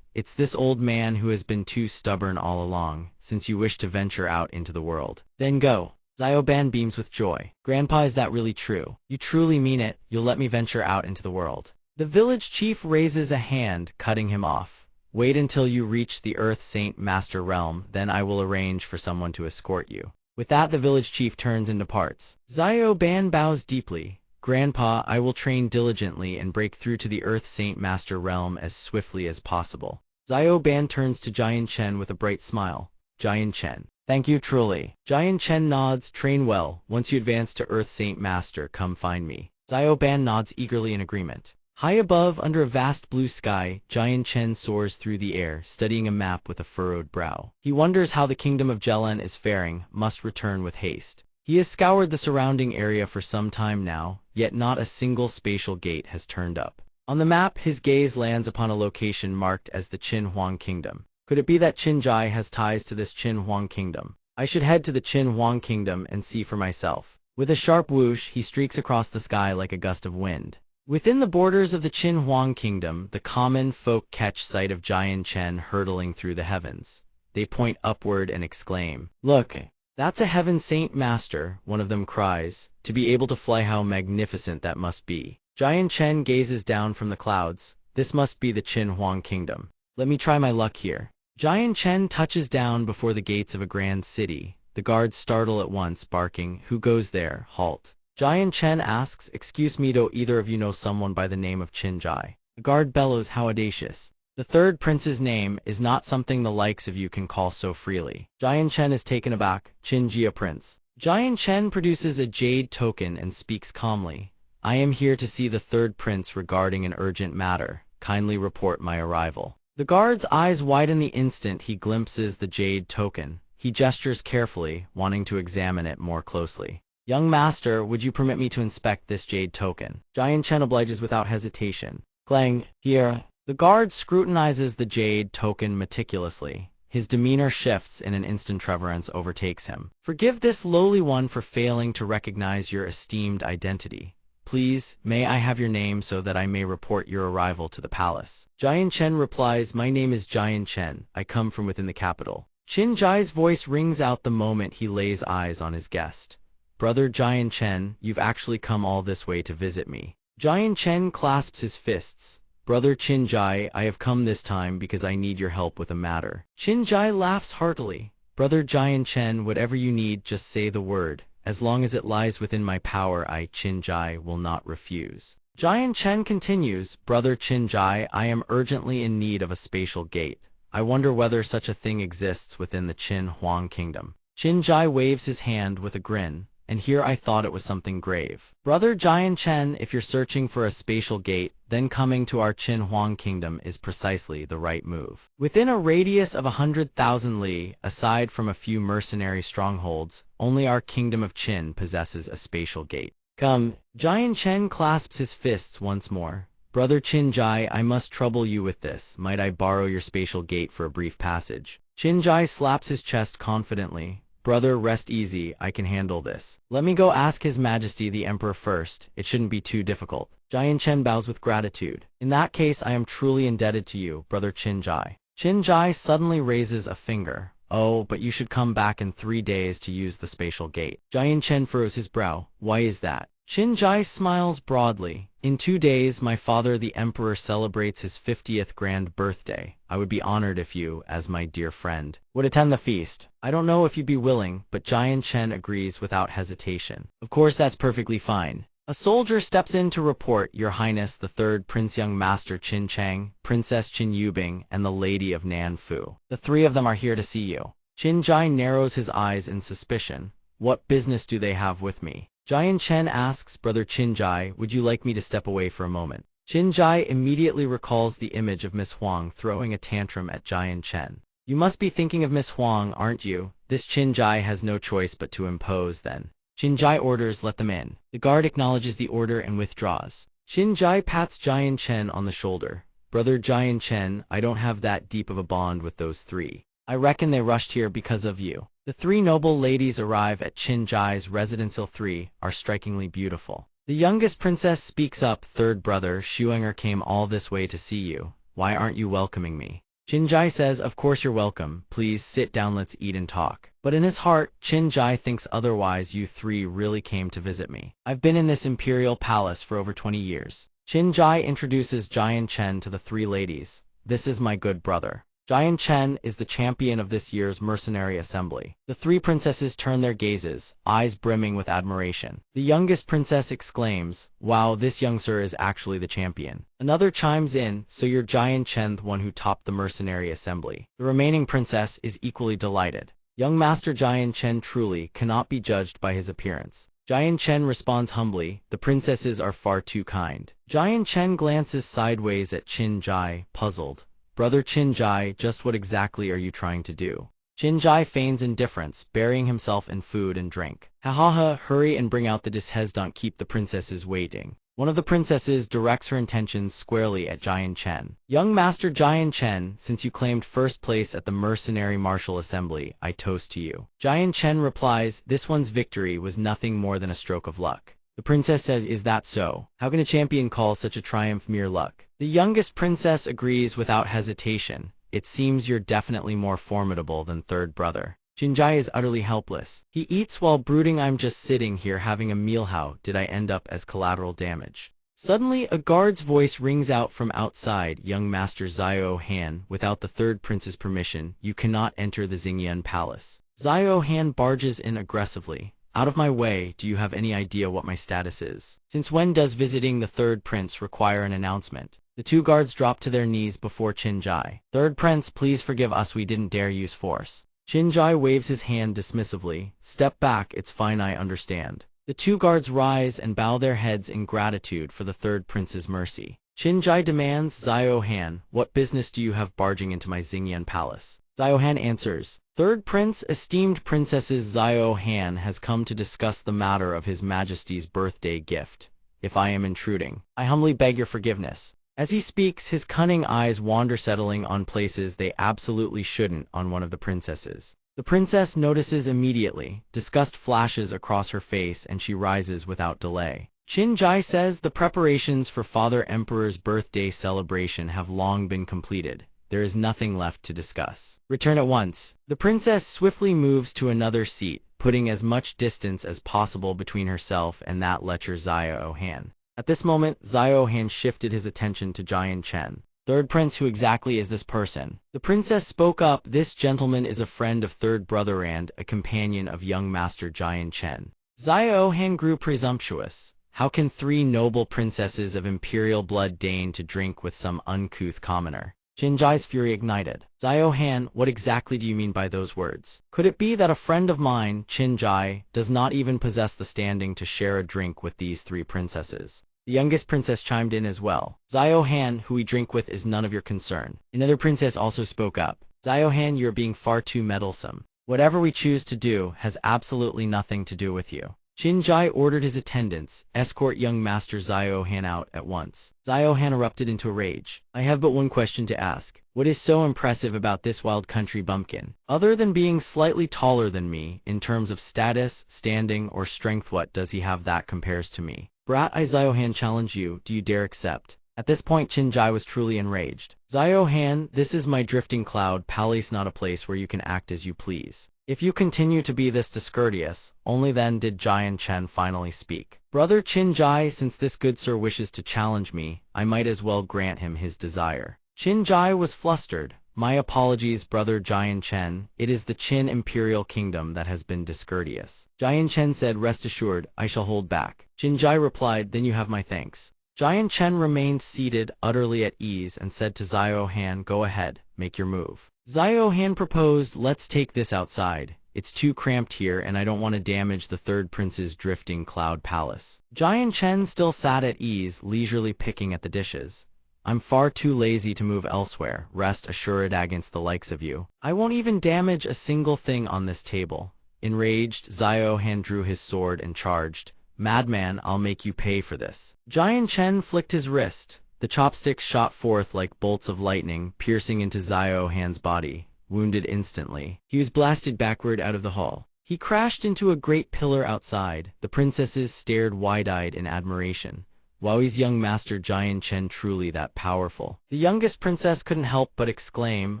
It's this old man who has been too stubborn all along, since you wish to venture out into the world. Then go. Xiaoban beams with joy. Grandpa, is that really true? You truly mean it? You'll let me venture out into the world? The village chief raises a hand, cutting him off. Wait until you reach the Earth Saint Master realm, then I will arrange for someone to escort you. With that, the village chief turns and departs. Xiaoban bows deeply. Grandpa, I will train diligently and break through to the Earth Saint Master realm as swiftly as possible. Xiaoban turns to Jian Chen with a bright smile. Jian Chen, thank you truly. Jian Chen nods. Train well. Once you advance to Earth Saint Master, come find me. Xiaoban nods eagerly in agreement. High above, under a vast blue sky, Jian Chen soars through the air, studying a map with a furrowed brow. He wonders how the kingdom of Jelan is faring, must return with haste. He has scoured the surrounding area for some time now, yet not a single spatial gate has turned up. On the map, his gaze lands upon a location marked as the Qin Huang Kingdom. Could it be that Qin Jai has ties to this Qin Huang Kingdom? I should head to the Qin Huang Kingdom and see for myself. With a sharp whoosh, he streaks across the sky like a gust of wind. Within the borders of the Qin Huang Kingdom, the common folk catch sight of Jian Chen hurtling through the heavens. They point upward and exclaim, Look! That's a Heaven Saint Master, one of them cries. To be able to fly, how magnificent that must be. Jian Chen gazes down from the clouds. This must be the Qin Huang Kingdom. Let me try my luck here. Jian Chen touches down before the gates of a grand city. The guards startle at once, barking, Who goes there? Halt. Jian Chen asks, Excuse me, do either of you know someone by the name of Qin Jai? The guard bellows, How audacious. The third prince's name is not something the likes of you can call so freely. Jian Chen is taken aback. Qin Jia Prince. Jian Chen produces a jade token and speaks calmly. I am here to see the third prince regarding an urgent matter. Kindly report my arrival. The guard's eyes widen the instant he glimpses the jade token. He gestures carefully, wanting to examine it more closely. Young master, would you permit me to inspect this jade token? Jian Chen obliges without hesitation. Clang, here. The guard scrutinizes the jade token meticulously. His demeanor shifts and an instant reverence overtakes him. Forgive this lowly one for failing to recognize your esteemed identity. Please, may I have your name so that I may report your arrival to the palace? Jian Chen replies, my name is Jian Chen. I come from within the capital. Qin Jai's voice rings out the moment he lays eyes on his guest. Brother Jian Chen, you've actually come all this way to visit me. Jian Chen clasps his fists. Brother Qin Jai, I have come this time because I need your help with a matter. Qin Jai laughs heartily. Brother Jian Chen, whatever you need, just say the word. As long as it lies within my power, I, Qin Jai, will not refuse. Jian Chen continues, Brother Qin Jai, I am urgently in need of a spatial gate. I wonder whether such a thing exists within the Qin Huang kingdom. Qin Jai waves his hand with a grin. And here I thought it was something grave. Brother Jian Chen, if you're searching for a spatial gate, then coming to our Qin Huang kingdom is precisely the right move. Within a radius of 100,000 li, aside from a few mercenary strongholds, only our kingdom of Qin possesses a spatial gate. Come, Jian Chen clasps his fists once more. Brother Qin Jai, I must trouble you with this. Might I borrow your spatial gate for a brief passage? Qin Jai slaps his chest confidently. Brother, rest easy, I can handle this. Let me go ask His Majesty the Emperor first, it shouldn't be too difficult. Jian Chen bows with gratitude. In that case I am truly indebted to you, Brother Qin Jai. Qin Jai suddenly raises a finger. Oh, but you should come back in 3 days to use the spatial gate. Jian Chen furrows his brow. Why is that? Qin Jai smiles broadly. In 2 days, my father the Emperor celebrates his 50th grand birthday. I would be honored if you, as my dear friend, would attend the feast. I don't know if you'd be willing, but Jian Chen agrees without hesitation. Of course, that's perfectly fine. A soldier steps in to report, Your Highness the Third Prince Young Master Qin Chang, Princess Qin Yubing, and the Lady of Nanfu. The 3 of them are here to see you. Qin Jai narrows his eyes in suspicion. What business do they have with me? Jian Chen asks, Brother Qin Jai, would you like me to step away for a moment? Qin Jai immediately recalls the image of Miss Huang throwing a tantrum at Jian Chen. You must be thinking of Miss Huang, aren't you? This Qin Jai has no choice but to impose then. Qin Jai orders, let them in. The guard acknowledges the order and withdraws. Qin Jai pats Jian Chen on the shoulder. Brother Jian Chen, I don't have that deep of a bond with those 3. I reckon they rushed here because of you. The 3 noble ladies arrive at Qin Jai's residence. 3 are strikingly beautiful. The youngest princess speaks up, Third brother, Xuenger came all this way to see you. Why aren't you welcoming me? Qin Jai says, of course you're welcome. Please sit down, let's eat and talk. But in his heart, Qin Jai thinks otherwise. You 3 really came to visit me. I've been in this imperial palace for over 20 years. Qin Jai introduces Jian Chen to the 3 ladies. This is my good brother. Jian Chen is the champion of this year's mercenary assembly. The 3 princesses turn their gazes, eyes brimming with admiration. The youngest princess exclaims, wow, this young sir is actually the champion. Another chimes in, so you're Jian Chen, the one who topped the mercenary assembly. The remaining princess is equally delighted. Young Master Jian Chen truly cannot be judged by his appearance. Jian Chen responds humbly, the princesses are far too kind. Jian Chen glances sideways at Qin Jai, puzzled. Brother Qin Jai, just what exactly are you trying to do? Qin Jai feigns indifference, burying himself in food and drink. Ha ha ha, hurry and bring out the dishes, don't keep the princesses waiting. One of the princesses directs her intentions squarely at Jian Chen. Young Master Jian Chen, since you claimed first place at the Mercenary Martial Assembly, I toast to you. Jian Chen replies, this one's victory was nothing more than a stroke of luck. The princess says, is that so? How can a champion call such a triumph mere luck? The youngest princess agrees without hesitation. It seems you're definitely more formidable than third brother. Qin Jai is utterly helpless. He eats while brooding, I'm just sitting here having a meal, how did I end up as collateral damage? Suddenly, a guard's voice rings out from outside, young Master Zio Han, without the third prince's permission, you cannot enter the Xingyan Palace. Zio Han barges in aggressively. Out of my way, do you have any idea what my status is? Since when does visiting the third prince require an announcement? The 2 guards drop to their knees before Qin Jai. Third prince, please forgive us, we didn't dare use force. Qin Jai waves his hand dismissively. Step back, it's fine, I understand. The 2 guards rise and bow their heads in gratitude for the third prince's mercy. Qin Jai demands, Zio Han, what business do you have barging into my Xingyan palace? Zio Han answers, Third prince, esteemed princesses, Zio Han has come to discuss the matter of His Majesty's birthday gift. If I am intruding, I humbly beg your forgiveness. As he speaks, his cunning eyes wander, settling on places they absolutely shouldn't on one of the princesses. The princess notices immediately. Disgust flashes across her face and she rises without delay. Qin Jai says the preparations for Father Emperor's birthday celebration have long been completed. There is nothing left to discuss. Return at once. The princess swiftly moves to another seat, putting as much distance as possible between herself and that lecher Xiao Han. At this moment, Xiao Han shifted his attention to Jian Chen. Third prince, who exactly is this person? The princess spoke up. This gentleman is a friend of third brother and a companion of young master Jian Chen. Xiao Han grew presumptuous. How can three noble princesses of imperial blood deign to drink with some uncouth commoner? Qin Jai's fury ignited. Xiao Han, what exactly do you mean by those words? Could it be that a friend of mine, Qin Jai, does not even possess the standing to share a drink with these three princesses? The youngest princess chimed in as well. Xiao Han, who we drink with is none of your concern. Another princess also spoke up. Xiao Han, you're being far too meddlesome. Whatever we choose to do has absolutely nothing to do with you. Qin Jai ordered his attendants, escort young master Xiao Han out at once. Xiao Han erupted into a rage. I have but one question to ask. What is so impressive about this wild country bumpkin? Other than being slightly taller than me, in terms of status, standing, or strength, what does he have that compares to me? Brat, I Xiao Han challenge you, do you dare accept? At this point Qin Jai was truly enraged. Xiao Han, this is my drifting cloud palace, not a place where you can act as you please. If you continue to be this discourteous, only then did Jian Chen finally speak. Brother Qin Jai, since this good sir wishes to challenge me, I might as well grant him his desire. Qin Jai was flustered. My apologies, brother Jian Chen, it is the Qin Imperial Kingdom that has been discourteous. Jian Chen said, rest assured, I shall hold back. Qin Jai replied, then you have my thanks. Jian Chen remained seated, utterly at ease, and said to Xiao Han, go ahead, make your move. Xiao Han proposed, let's take this outside. It's too cramped here and I don't want to damage the third prince's drifting cloud palace. Jian Chen still sat at ease, leisurely picking at the dishes. I'm far too lazy to move elsewhere, rest assured against the likes of you. I won't even damage a single thing on this table. Enraged, Xiao Han drew his sword and charged. Madman, I'll make you pay for this. Jian Chen flicked his wrist. The chopsticks shot forth like bolts of lightning, piercing into Xiao Han's body. Wounded instantly, he was blasted backward out of the hall. He crashed into a great pillar outside. The princesses stared wide-eyed in admiration. Wowi's young master Jian Chen truly that powerful. The youngest princess couldn't help but exclaim,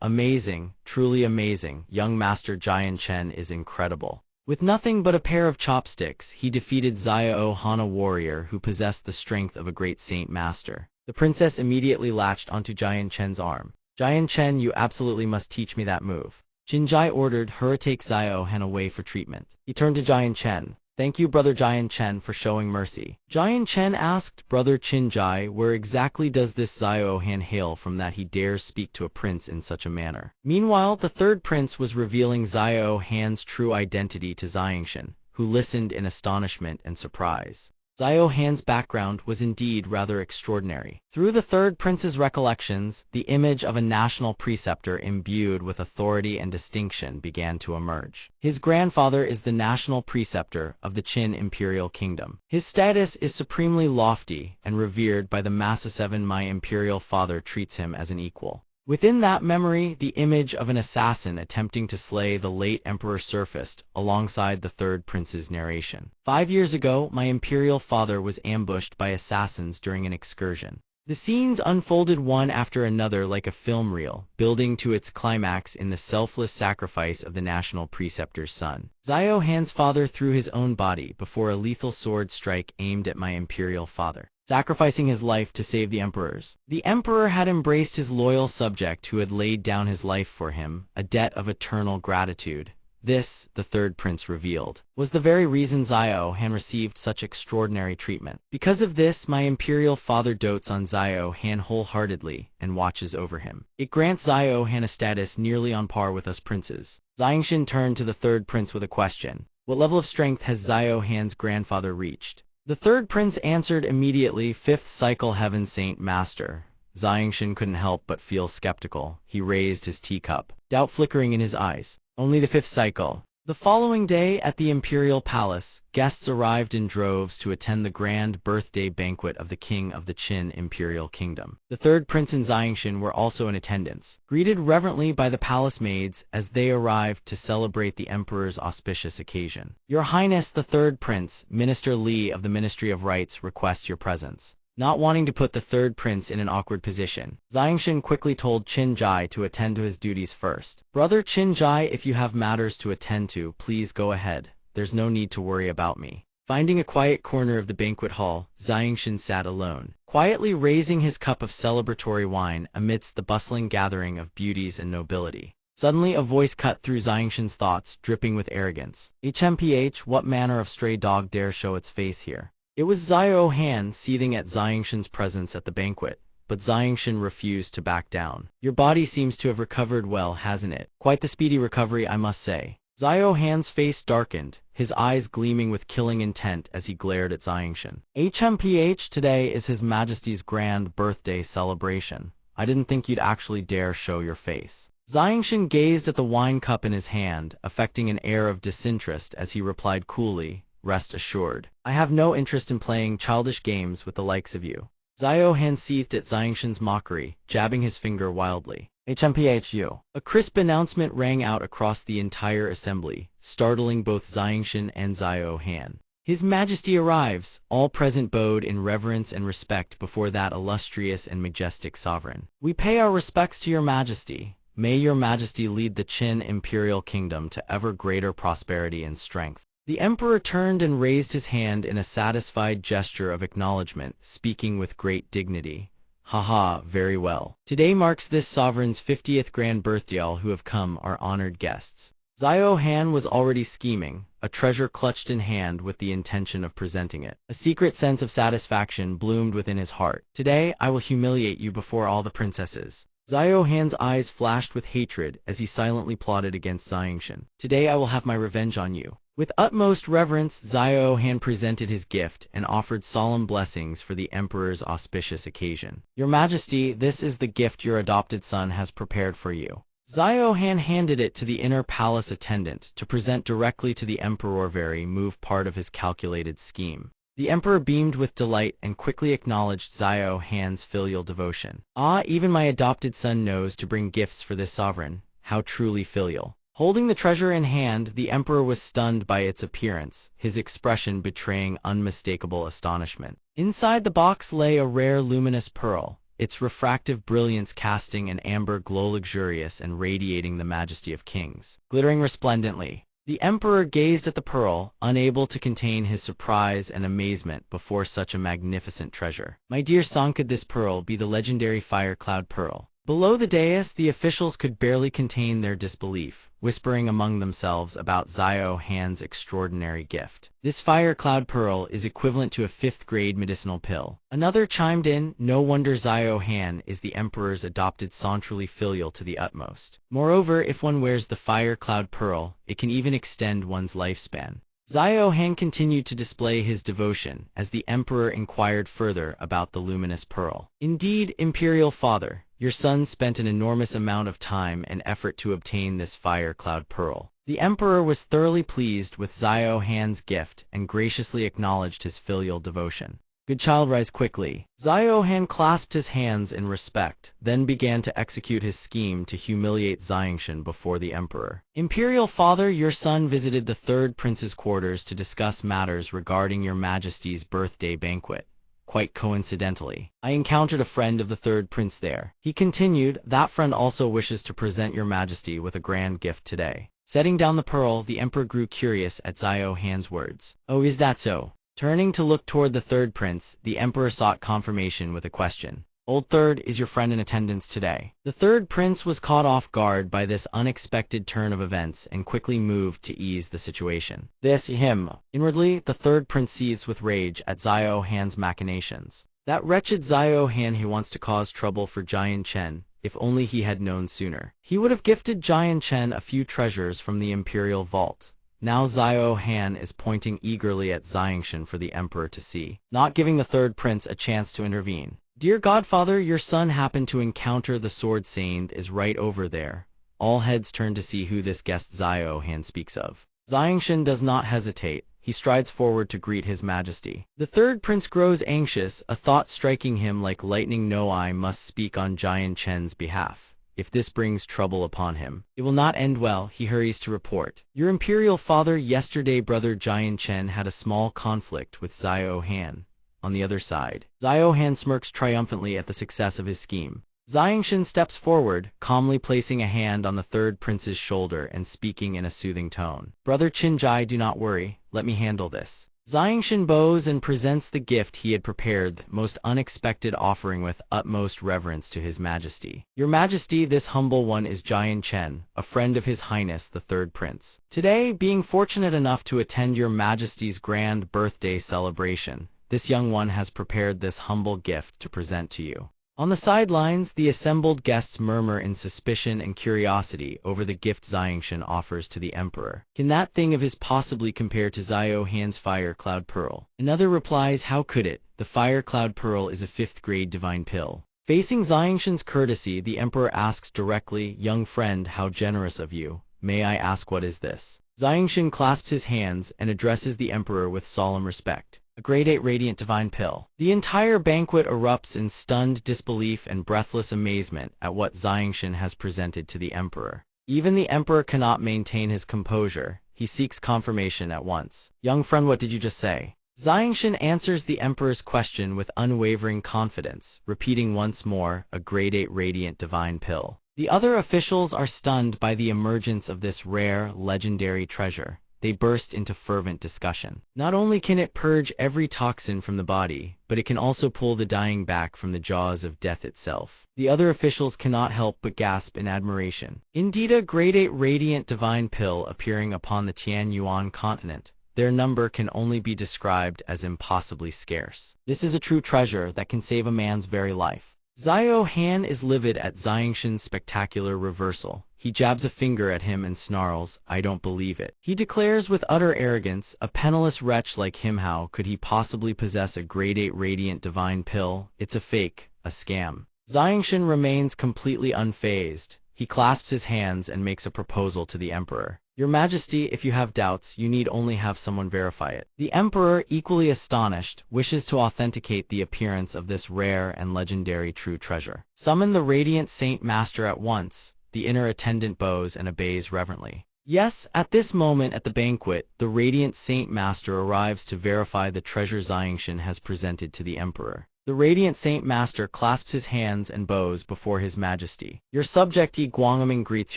amazing, truly amazing. Young master Jian Chen is incredible. With nothing but a pair of chopsticks, he defeated Xiao Han, a warrior who possessed the strength of a great saint master. The princess immediately latched onto Jian Chen's arm. Jian Chen, you absolutely must teach me that move. Qin Jai ordered her take Xiao Han away for treatment. He turned to Jian Chen. Thank you, brother Jian Chen, for showing mercy. Jian Chen asked brother Qin Jai, where exactly does this Xiao Han hail from that he dares speak to a prince in such a manner? Meanwhile, the third prince was revealing Xiao Han's true identity to Xiangshan, who listened in astonishment and surprise. Xiao Han's background was indeed rather extraordinary. Through the third prince's recollections, the image of a national preceptor imbued with authority and distinction began to emerge. His grandfather is the national preceptor of the Qin Imperial Kingdom. His status is supremely lofty and revered by the Massa 7. My imperial father treats him as an equal. Within that memory, the image of an assassin attempting to slay the late emperor surfaced, alongside the third prince's narration. 5 years ago, my imperial father was ambushed by assassins during an excursion. The scenes unfolded one after another like a film reel, building to its climax in the selfless sacrifice of the national preceptor's son. Xiao Han's father threw his own body before a lethal sword strike aimed at my imperial father, sacrificing his life to save the emperor's. The emperor had embraced his loyal subject who had laid down his life for him, a debt of eternal gratitude. This, the third prince revealed, was the very reason Xiao Han received such extraordinary treatment. Because of this, my imperial father dotes on Xiao Han wholeheartedly and watches over him. It grants Xiao Han a status nearly on par with us princes. Xiangshan turned to the third prince with a question. What level of strength has Xiao Han's grandfather reached? The third prince answered immediately, 5th cycle Heaven Saint Master. Xiangshan couldn't help but feel skeptical. He raised his teacup, doubt flickering in his eyes. Only the 5th cycle. The following day at the imperial palace, guests arrived in droves to attend the grand birthday banquet of the king of the Qin imperial kingdom. The third prince and Xiangshan were also in attendance, greeted reverently by the palace maids as they arrived to celebrate the emperor's auspicious occasion. "Your Highness the third prince, Minister Li of the Ministry of Rites, requests your presence." Not wanting to put the third prince in an awkward position, Xiangshan quickly told Qin Jai to attend to his duties first. "Brother Qin Jai, if you have matters to attend to, please go ahead. There's no need to worry about me." Finding a quiet corner of the banquet hall, Xiangshan sat alone, quietly raising his cup of celebratory wine amidst the bustling gathering of beauties and nobility. Suddenly a voice cut through Xiangshan's thoughts, dripping with arrogance. "HMPH, what manner of stray dog dare show its face here?" It was Xiao Han seething at Xiangshan's presence at the banquet, but Xiangshan refused to back down. "Your body seems to have recovered well, hasn't it? Quite the speedy recovery, I must say." Xiao Han's face darkened, his eyes gleaming with killing intent as he glared at Xiangshan. "HMPH, today is His Majesty's grand birthday celebration. I didn't think you'd actually dare show your face." Xiangshan gazed at the wine cup in his hand, affecting an air of disinterest as he replied coolly, "Rest assured, I have no interest in playing childish games with the likes of you." Xiao Han seethed at Xiangshan's mockery, jabbing his finger wildly. "HMPHU." A crisp announcement rang out across the entire assembly, startling both Xiangshan and Xiao Han. "His Majesty arrives." All present bowed in reverence and respect before that illustrious and majestic sovereign. "We pay our respects to your Majesty. May your Majesty lead the Qin imperial kingdom to ever greater prosperity and strength." The emperor turned and raised his hand in a satisfied gesture of acknowledgement, speaking with great dignity. "Haha, very well. Today marks this sovereign's 50th grand birthday. All who have come are honored guests." Xiao Han was already scheming, a treasure clutched in hand with the intention of presenting it. A secret sense of satisfaction bloomed within his heart. "Today, I will humiliate you before all the princesses." Xiao Han's eyes flashed with hatred as he silently plotted against Xiangshan. "Today I will have my revenge on you." With utmost reverence, Xiao Han presented his gift and offered solemn blessings for the emperor's auspicious occasion. "Your Majesty, this is the gift your adopted son has prepared for you." Xiao Han handed it to the inner palace attendant to present directly to the emperor, very moved part of his calculated scheme. The emperor beamed with delight and quickly acknowledged Xiao Han's filial devotion. "Ah, even my adopted son knows to bring gifts for this sovereign. How truly filial." Holding the treasure in hand, the emperor was stunned by its appearance, his expression betraying unmistakable astonishment. Inside the box lay a rare luminous pearl, its refractive brilliance casting an amber glow luxurious and radiating the majesty of kings. Glittering resplendently, the emperor gazed at the pearl, unable to contain his surprise and amazement before such a magnificent treasure. "My dear son, could this pearl be the legendary fire cloud pearl?" Below the dais, the officials could barely contain their disbelief, whispering among themselves about Xiao Han's extraordinary gift. "This fire cloud pearl is equivalent to a 5th-grade medicinal pill." Another chimed in, "No wonder Xiao Han is the emperor's adopted son, truly filial to the utmost. Moreover, if one wears the fire cloud pearl, it can even extend one's lifespan." Xiao Han continued to display his devotion as the emperor inquired further about the luminous pearl. "Indeed, imperial father, your son spent an enormous amount of time and effort to obtain this fire cloud pearl." The emperor was thoroughly pleased with Xiao Han's gift and graciously acknowledged his filial devotion. "Good child, rise quickly." Xiao Han clasped his hands in respect, then began to execute his scheme to humiliate Xiangshan before the emperor. "Imperial father, your son visited the third prince's quarters to discuss matters regarding your majesty's birthday banquet. Quite coincidentally, I encountered a friend of the third prince there." He continued, "That friend also wishes to present your majesty with a grand gift today." Setting down the pearl, the emperor grew curious at Xiao Han's words. "Oh, is that so?" Turning to look toward the third prince, the emperor sought confirmation with a question. "Old third, is your friend in attendance today?" The third prince was caught off guard by this unexpected turn of events and quickly moved to ease the situation. Him. Inwardly, the third prince seethes with rage at Xiao Han's machinations. That wretched Xiao Han, he wants to cause trouble for Jian Chen. If only he had known sooner, he would have gifted Jian Chen a few treasures from the imperial vault. Now Xiao Han is pointing eagerly at Xiangshan for the emperor to see, not giving the third prince a chance to intervene. "Dear godfather, your son happened to encounter the sword Saint is right over there." All heads turned to see who this guest Xiao Han speaks of. Xiangshan does not hesitate. He strides forward to greet his majesty. The third prince grows anxious, a thought striking him like lightning. No, I must speak on Jian Chen's behalf. If this brings trouble upon him, it will not end well. He hurries to report. Your imperial father, yesterday brother Jian Chen had a small conflict with Xiao Han. On the other side, Xiao Han smirks triumphantly at the success of his scheme. Xiangshan steps forward, calmly placing a hand on the third prince's shoulder and speaking in a soothing tone. Brother Qinjai, do not worry, let me handle this. Xiangshan bows and presents the gift he had prepared, the most unexpected offering with utmost reverence to his majesty. Your majesty, this humble one is Jian Chen, a friend of his highness the third prince. Today, being fortunate enough to attend your majesty's grand birthday celebration, this young one has prepared this humble gift to present to you. On the sidelines, the assembled guests murmur in suspicion and curiosity over the gift Xiangshan offers to the emperor. Can that thing of his possibly compare to Xiao Han's Fire Cloud Pearl? Another replies, how could it? The Fire Cloud Pearl is a 5th grade divine pill. Facing Xiangshan's courtesy, the emperor asks directly, young friend, how generous of you. May I ask what is this? Xiangshan clasps his hands and addresses the emperor with solemn respect. A grade 8 radiant divine pill. The entire banquet erupts in stunned disbelief and breathless amazement at what Xiangshan has presented to the emperor. Even the emperor cannot maintain his composure. He seeks confirmation at once. Young friend, what did you just say? Xiangshan answers the emperor's question with unwavering confidence, repeating once more, a grade 8 radiant divine pill. The other officials are stunned by the emergence of this rare, legendary treasure. They burst into fervent discussion. Not only can it purge every toxin from the body, but it can also pull the dying back from the jaws of death itself. The other officials cannot help but gasp in admiration. Indeed, a grade 8 radiant divine pill appearing upon the Tianyuan continent. Their number can only be described as impossibly scarce. This is a true treasure that can save a man's very life. Xiao Han is livid at Xiangshan's spectacular reversal. He jabs a finger at him and snarls, I don't believe it. He declares with utter arrogance, a penniless wretch like him, how could he possibly possess a grade 8 radiant divine pill? It's a fake, a scam. Xiangshan remains completely unfazed. He clasps his hands and makes a proposal to the emperor. Your majesty, if you have doubts, you need only have someone verify it. The emperor, equally astonished, wishes to authenticate the appearance of this rare and legendary true treasure. Summon the radiant saint master at once. The inner attendant bows and obeys reverently. Yes, at this moment at the banquet, the radiant saint master arrives to verify the treasure Xiangshan has presented to the emperor. The radiant saint master clasps his hands and bows before his majesty. Your subject Yi Guangming greets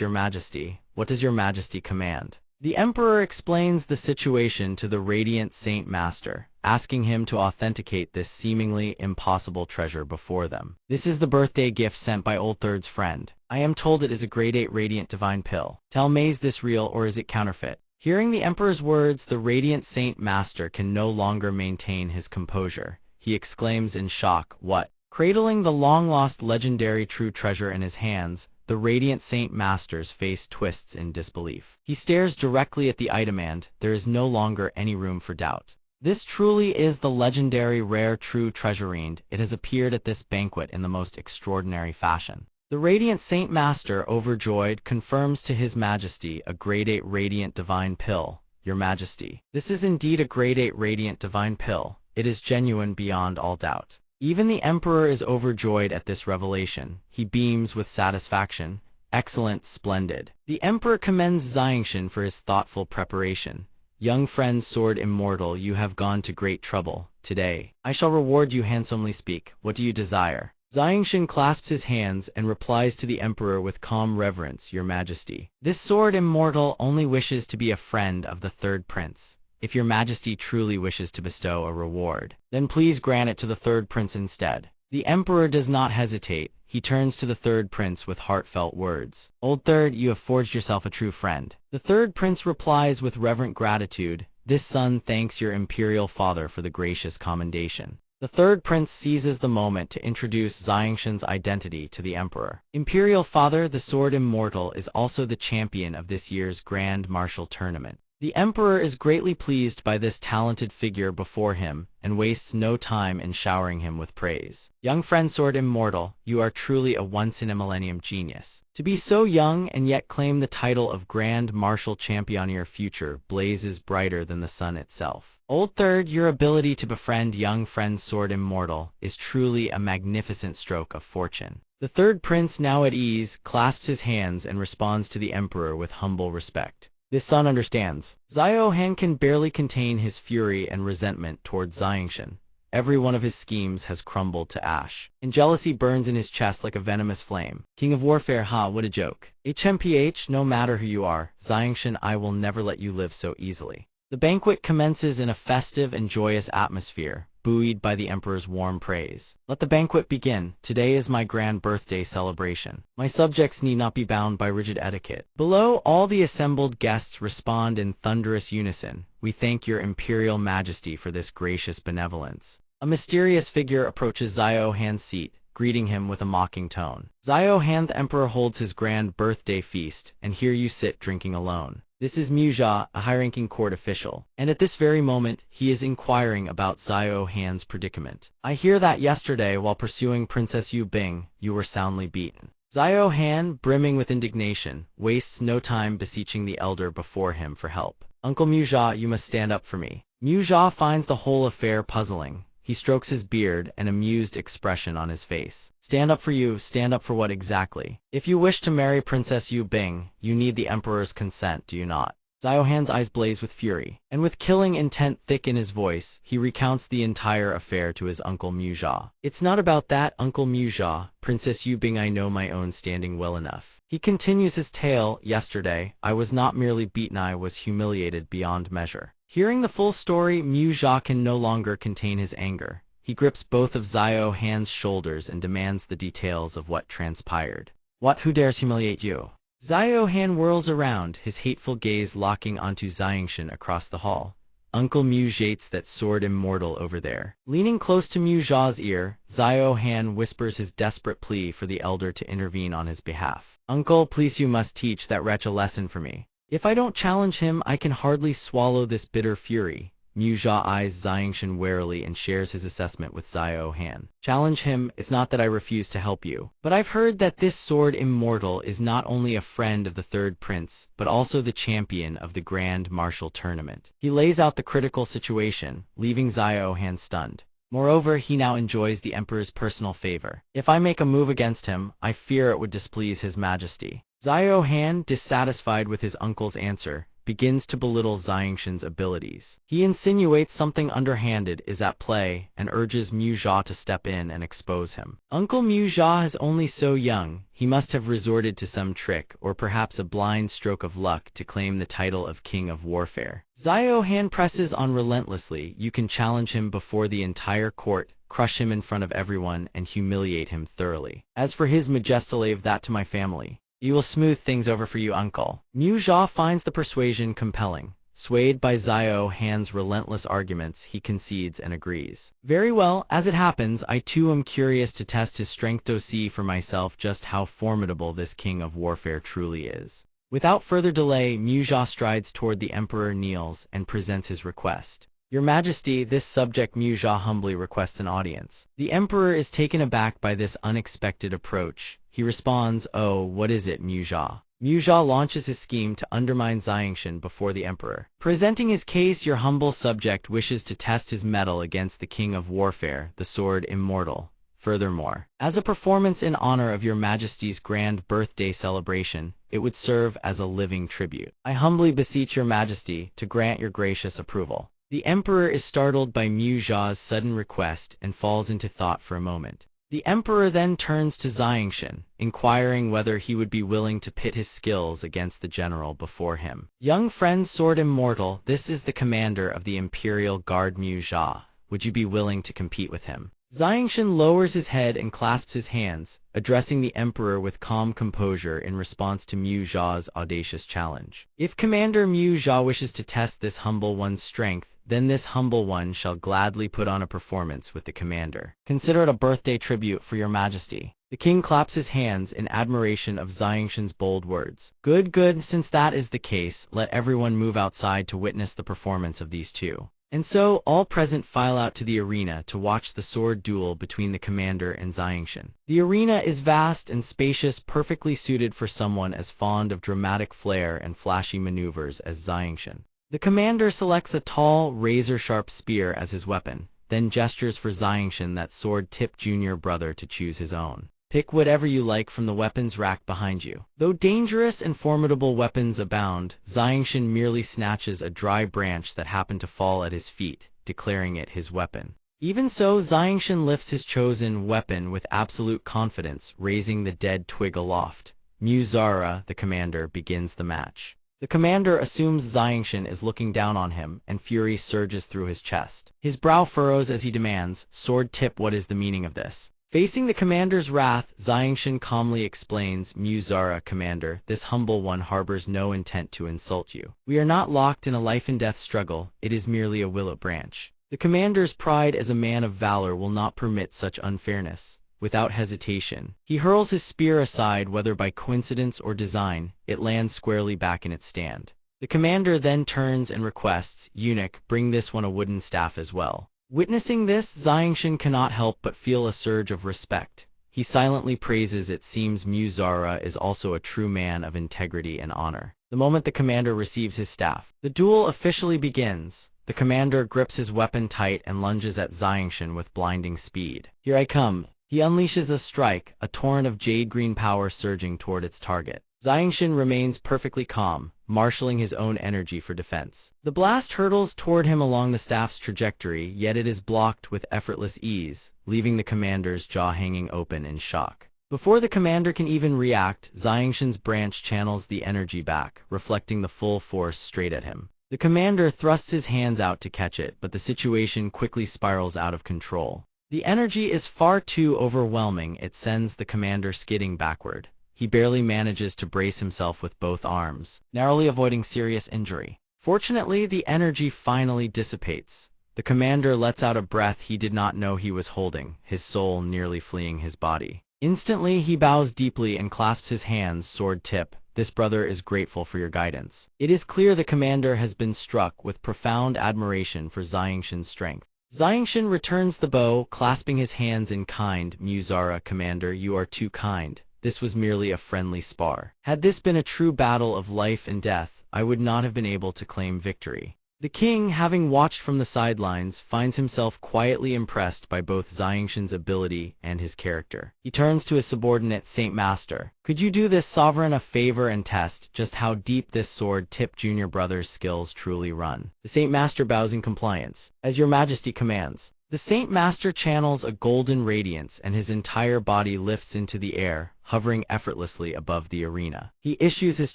your majesty. What does your majesty command? The emperor explains the situation to the radiant saint master, asking him to authenticate this seemingly impossible treasure before them. This is the birthday gift sent by Old Third's friend. I am told it is a grade 8 radiant divine pill. Tell me, is this real or is it counterfeit? Hearing the emperor's words, the radiant saint master can no longer maintain his composure. He exclaims in shock, what? Cradling the long-lost legendary true treasure in his hands, the radiant saint master's face twists in disbelief. He stares directly at the item and there is no longer any room for doubt. This truly is the legendary rare true treasure, and it has appeared at this banquet in the most extraordinary fashion. The radiant saint master, overjoyed, confirms to his majesty a grade 8 radiant divine pill. Your majesty, this is indeed a grade 8 radiant divine pill. It is genuine beyond all doubt. Even the emperor is overjoyed at this revelation. He beams with satisfaction. Excellent, splendid. The emperor commends Xiangshan for his thoughtful preparation. Young friend Sword Immortal, you have gone to great trouble. Today, I shall reward you handsomely. Speak, what do you desire? Xiangshan clasps his hands and replies to the emperor with calm reverence, your majesty. This Sword Immortal only wishes to be a friend of the third prince. If your majesty truly wishes to bestow a reward, then please grant it to the third prince instead. The emperor does not hesitate. He turns to the third prince with heartfelt words. Old Third, you have forged yourself a true friend. The third prince replies with reverent gratitude. This son thanks your imperial father for the gracious commendation. The third prince seizes the moment to introduce Xiangshan's identity to the emperor. Imperial father, the Sword Immortal is also the champion of this year's Grand Martial Tournament. The emperor is greatly pleased by this talented figure before him and wastes no time in showering him with praise. Young friend Sword Immortal, you are truly a once-in-a-millennium genius. To be so young and yet claim the title of Grand Martial Champion, your future blazes brighter than the sun itself. Old Third, your ability to befriend young friend Sword Immortal is truly a magnificent stroke of fortune. The third prince, now at ease, clasps his hands and responds to the emperor with humble respect. This son understands. Xiao Han can barely contain his fury and resentment toward Xiangshan. Every one of his schemes has crumbled to ash, and jealousy burns in his chest like a venomous flame. King of Warfare, what a joke. HMPH, no matter who you are, Xiangshan, I will never let you live so easily. The banquet commences in a festive and joyous atmosphere, buoyed by the emperor's warm praise. Let the banquet begin. Today is my grand birthday celebration. My subjects need not be bound by rigid etiquette. Below, all the assembled guests respond in thunderous unison. We thank your imperial majesty for this gracious benevolence. A mysterious figure approaches Xiao Han's seat, greeting him with a mocking tone. Xiao Han, the emperor holds his grand birthday feast, and here you sit drinking alone. This is Mu Jia, a high-ranking court official, and at this very moment, he is inquiring about Xiao Han's predicament. I hear that yesterday, while pursuing Princess Yu Bing, you were soundly beaten. Xiao Han, brimming with indignation, wastes no time beseeching the elder before him for help. Uncle Mu Jia, you must stand up for me. Mu Jia finds the whole affair puzzling. He strokes his beard, an amused expression on his face. Stand up for you, stand up for what exactly? If you wish to marry Princess Yu Bing, you need the emperor's consent, do you not? Xiao Han's eyes blaze with fury, and with killing intent thick in his voice, he recounts the entire affair to his uncle Mu Jia. It's not about that, Uncle Mu Jia. Princess Yu Bing, I know my own standing well enough. He continues his tale. Yesterday, I was not merely beaten, I was humiliated beyond measure. Hearing the full story, Mu Jia can no longer contain his anger. He grips both of Xiao Han's shoulders and demands the details of what transpired. What? Who dares humiliate you? Xiao Han whirls around, his hateful gaze locking onto Xiangshan across the hall. Uncle Mu Jia's that Sword Immortal over there. Leaning close to Mu Jia's ear, Xiao Han whispers his desperate plea for the elder to intervene on his behalf. Uncle, please, you must teach that wretch a lesson for me. If I don't challenge him, I can hardly swallow this bitter fury. Mu Jia eyes Xiangshan warily and shares his assessment with Xiao Han. Challenge him, it's not that I refuse to help you. But I've heard that this Sword Immortal is not only a friend of the third prince, but also the champion of the Grand Martial Tournament. He lays out the critical situation, leaving Xiao Han stunned. Moreover, he now enjoys the emperor's personal favor. If I make a move against him, I fear it would displease his majesty. Xiao Han, dissatisfied with his uncle's answer, begins to belittle Xiangshan's abilities. He insinuates something underhanded is at play and urges Mu Jia to step in and expose him. Uncle Mu Jia is only so young, he must have resorted to some trick or perhaps a blind stroke of luck to claim the title of King of Warfare. Xiao Han presses on relentlessly. You can challenge him before the entire court, crush him in front of everyone, and humiliate him thoroughly. As for his majesty, leave that to my family. We will smooth things over for you, uncle. Mu Jia finds the persuasion compelling. Swayed by Xiao Han's relentless arguments, he concedes and agrees. Very well, as it happens, I too am curious to test his strength to see for myself just how formidable this king of warfare truly is. Without further delay, Mu Jia strides toward the emperor, kneels, and presents his request. Your Majesty, this subject Mu Jia humbly requests an audience. The emperor is taken aback by this unexpected approach. He responds, oh, what is it, Mu Jia? Mu Jia launches his scheme to undermine Xiangshan before the emperor. Presenting his case, your humble subject wishes to test his mettle against the king of warfare, the Sword Immortal. Furthermore, as a performance in honor of your Majesty's grand birthday celebration, it would serve as a living tribute. I humbly beseech your Majesty to grant your gracious approval. The emperor is startled by Mu Jia's sudden request and falls into thought for a moment. The emperor then turns to Xiangshan, inquiring whether he would be willing to pit his skills against the general before him. Young friend Sword Immortal, this is the commander of the Imperial Guard Mu Jia. Would you be willing to compete with him? Xiangshan lowers his head and clasps his hands, addressing the Emperor with calm composure in response to Mu Zha's audacious challenge. If Commander Mu Zha wishes to test this humble one's strength, then this humble one shall gladly put on a performance with the commander. Consider it a birthday tribute for your majesty. The king claps his hands in admiration of Xiangshan's bold words. Good, good, since that is the case, let everyone move outside to witness the performance of these two. And so, all present file out to the arena to watch the sword duel between the commander and Xiangshan. The arena is vast and spacious, perfectly suited for someone as fond of dramatic flair and flashy maneuvers as Xiangshan. The commander selects a tall, razor-sharp spear as his weapon, then gestures for Xiangshan, that sword-tipped junior brother, to choose his own. Pick whatever you like from the weapons rack behind you. Though dangerous and formidable weapons abound, Xiangshan merely snatches a dry branch that happened to fall at his feet, declaring it his weapon. Even so, Xiangshan lifts his chosen weapon with absolute confidence, raising the dead twig aloft. Mu Zara, the commander, begins the match. The commander assumes Xiangshan is looking down on him, and fury surges through his chest. His brow furrows as he demands, "Sword tip, what is the meaning of this?" Facing the commander's wrath, Xiangshan calmly explains, "Mu Zara, commander, this humble one harbors no intent to insult you. We are not locked in a life-and-death struggle, it is merely a willow branch." The commander's pride as a man of valor will not permit such unfairness. Without hesitation, he hurls his spear aside. Whether by coincidence or design, it lands squarely back in its stand. The commander then turns and requests, "Eunuch, bring this one a wooden staff as well." Witnessing this, Xiangshan cannot help but feel a surge of respect. He silently praises it. Seems Mu Zara is also a true man of integrity and honor. The moment the commander receives his staff, the duel officially begins. The commander grips his weapon tight and lunges at Xiangshan with blinding speed. "Here I come." He unleashes a strike, a torrent of jade-green power surging toward its target. Xiangshan remains perfectly calm, marshaling his own energy for defense. The blast hurtles toward him along the staff's trajectory, yet it is blocked with effortless ease, leaving the commander's jaw hanging open in shock. Before the commander can even react, Xiangshan's branch channels the energy back, reflecting the full force straight at him. The commander thrusts his hands out to catch it, but the situation quickly spirals out of control. The energy is far too overwhelming. It sends the commander skidding backward. He barely manages to brace himself with both arms, narrowly avoiding serious injury. Fortunately, the energy finally dissipates. The commander lets out a breath he did not know he was holding, his soul nearly fleeing his body. Instantly, he bows deeply and clasps his hands, sword tip. "This brother is grateful for your guidance." It is clear the commander has been struck with profound admiration for Xiangshan's strength. Xiangshan returns the bow, clasping his hands in kind. "Mu Zara, commander, you are too kind. This was merely a friendly spar. Had this been a true battle of life and death, I would not have been able to claim victory." The king, having watched from the sidelines, finds himself quietly impressed by both Xiangshan's ability and his character. He turns to his subordinate, "Saint Master, could you do this sovereign a favor and test just how deep this sword-tipped junior brother's skills truly run?" The Saint Master bows in compliance. "As your majesty commands." The Saint Master channels a golden radiance and his entire body lifts into the air, hovering effortlessly above the arena. He issues his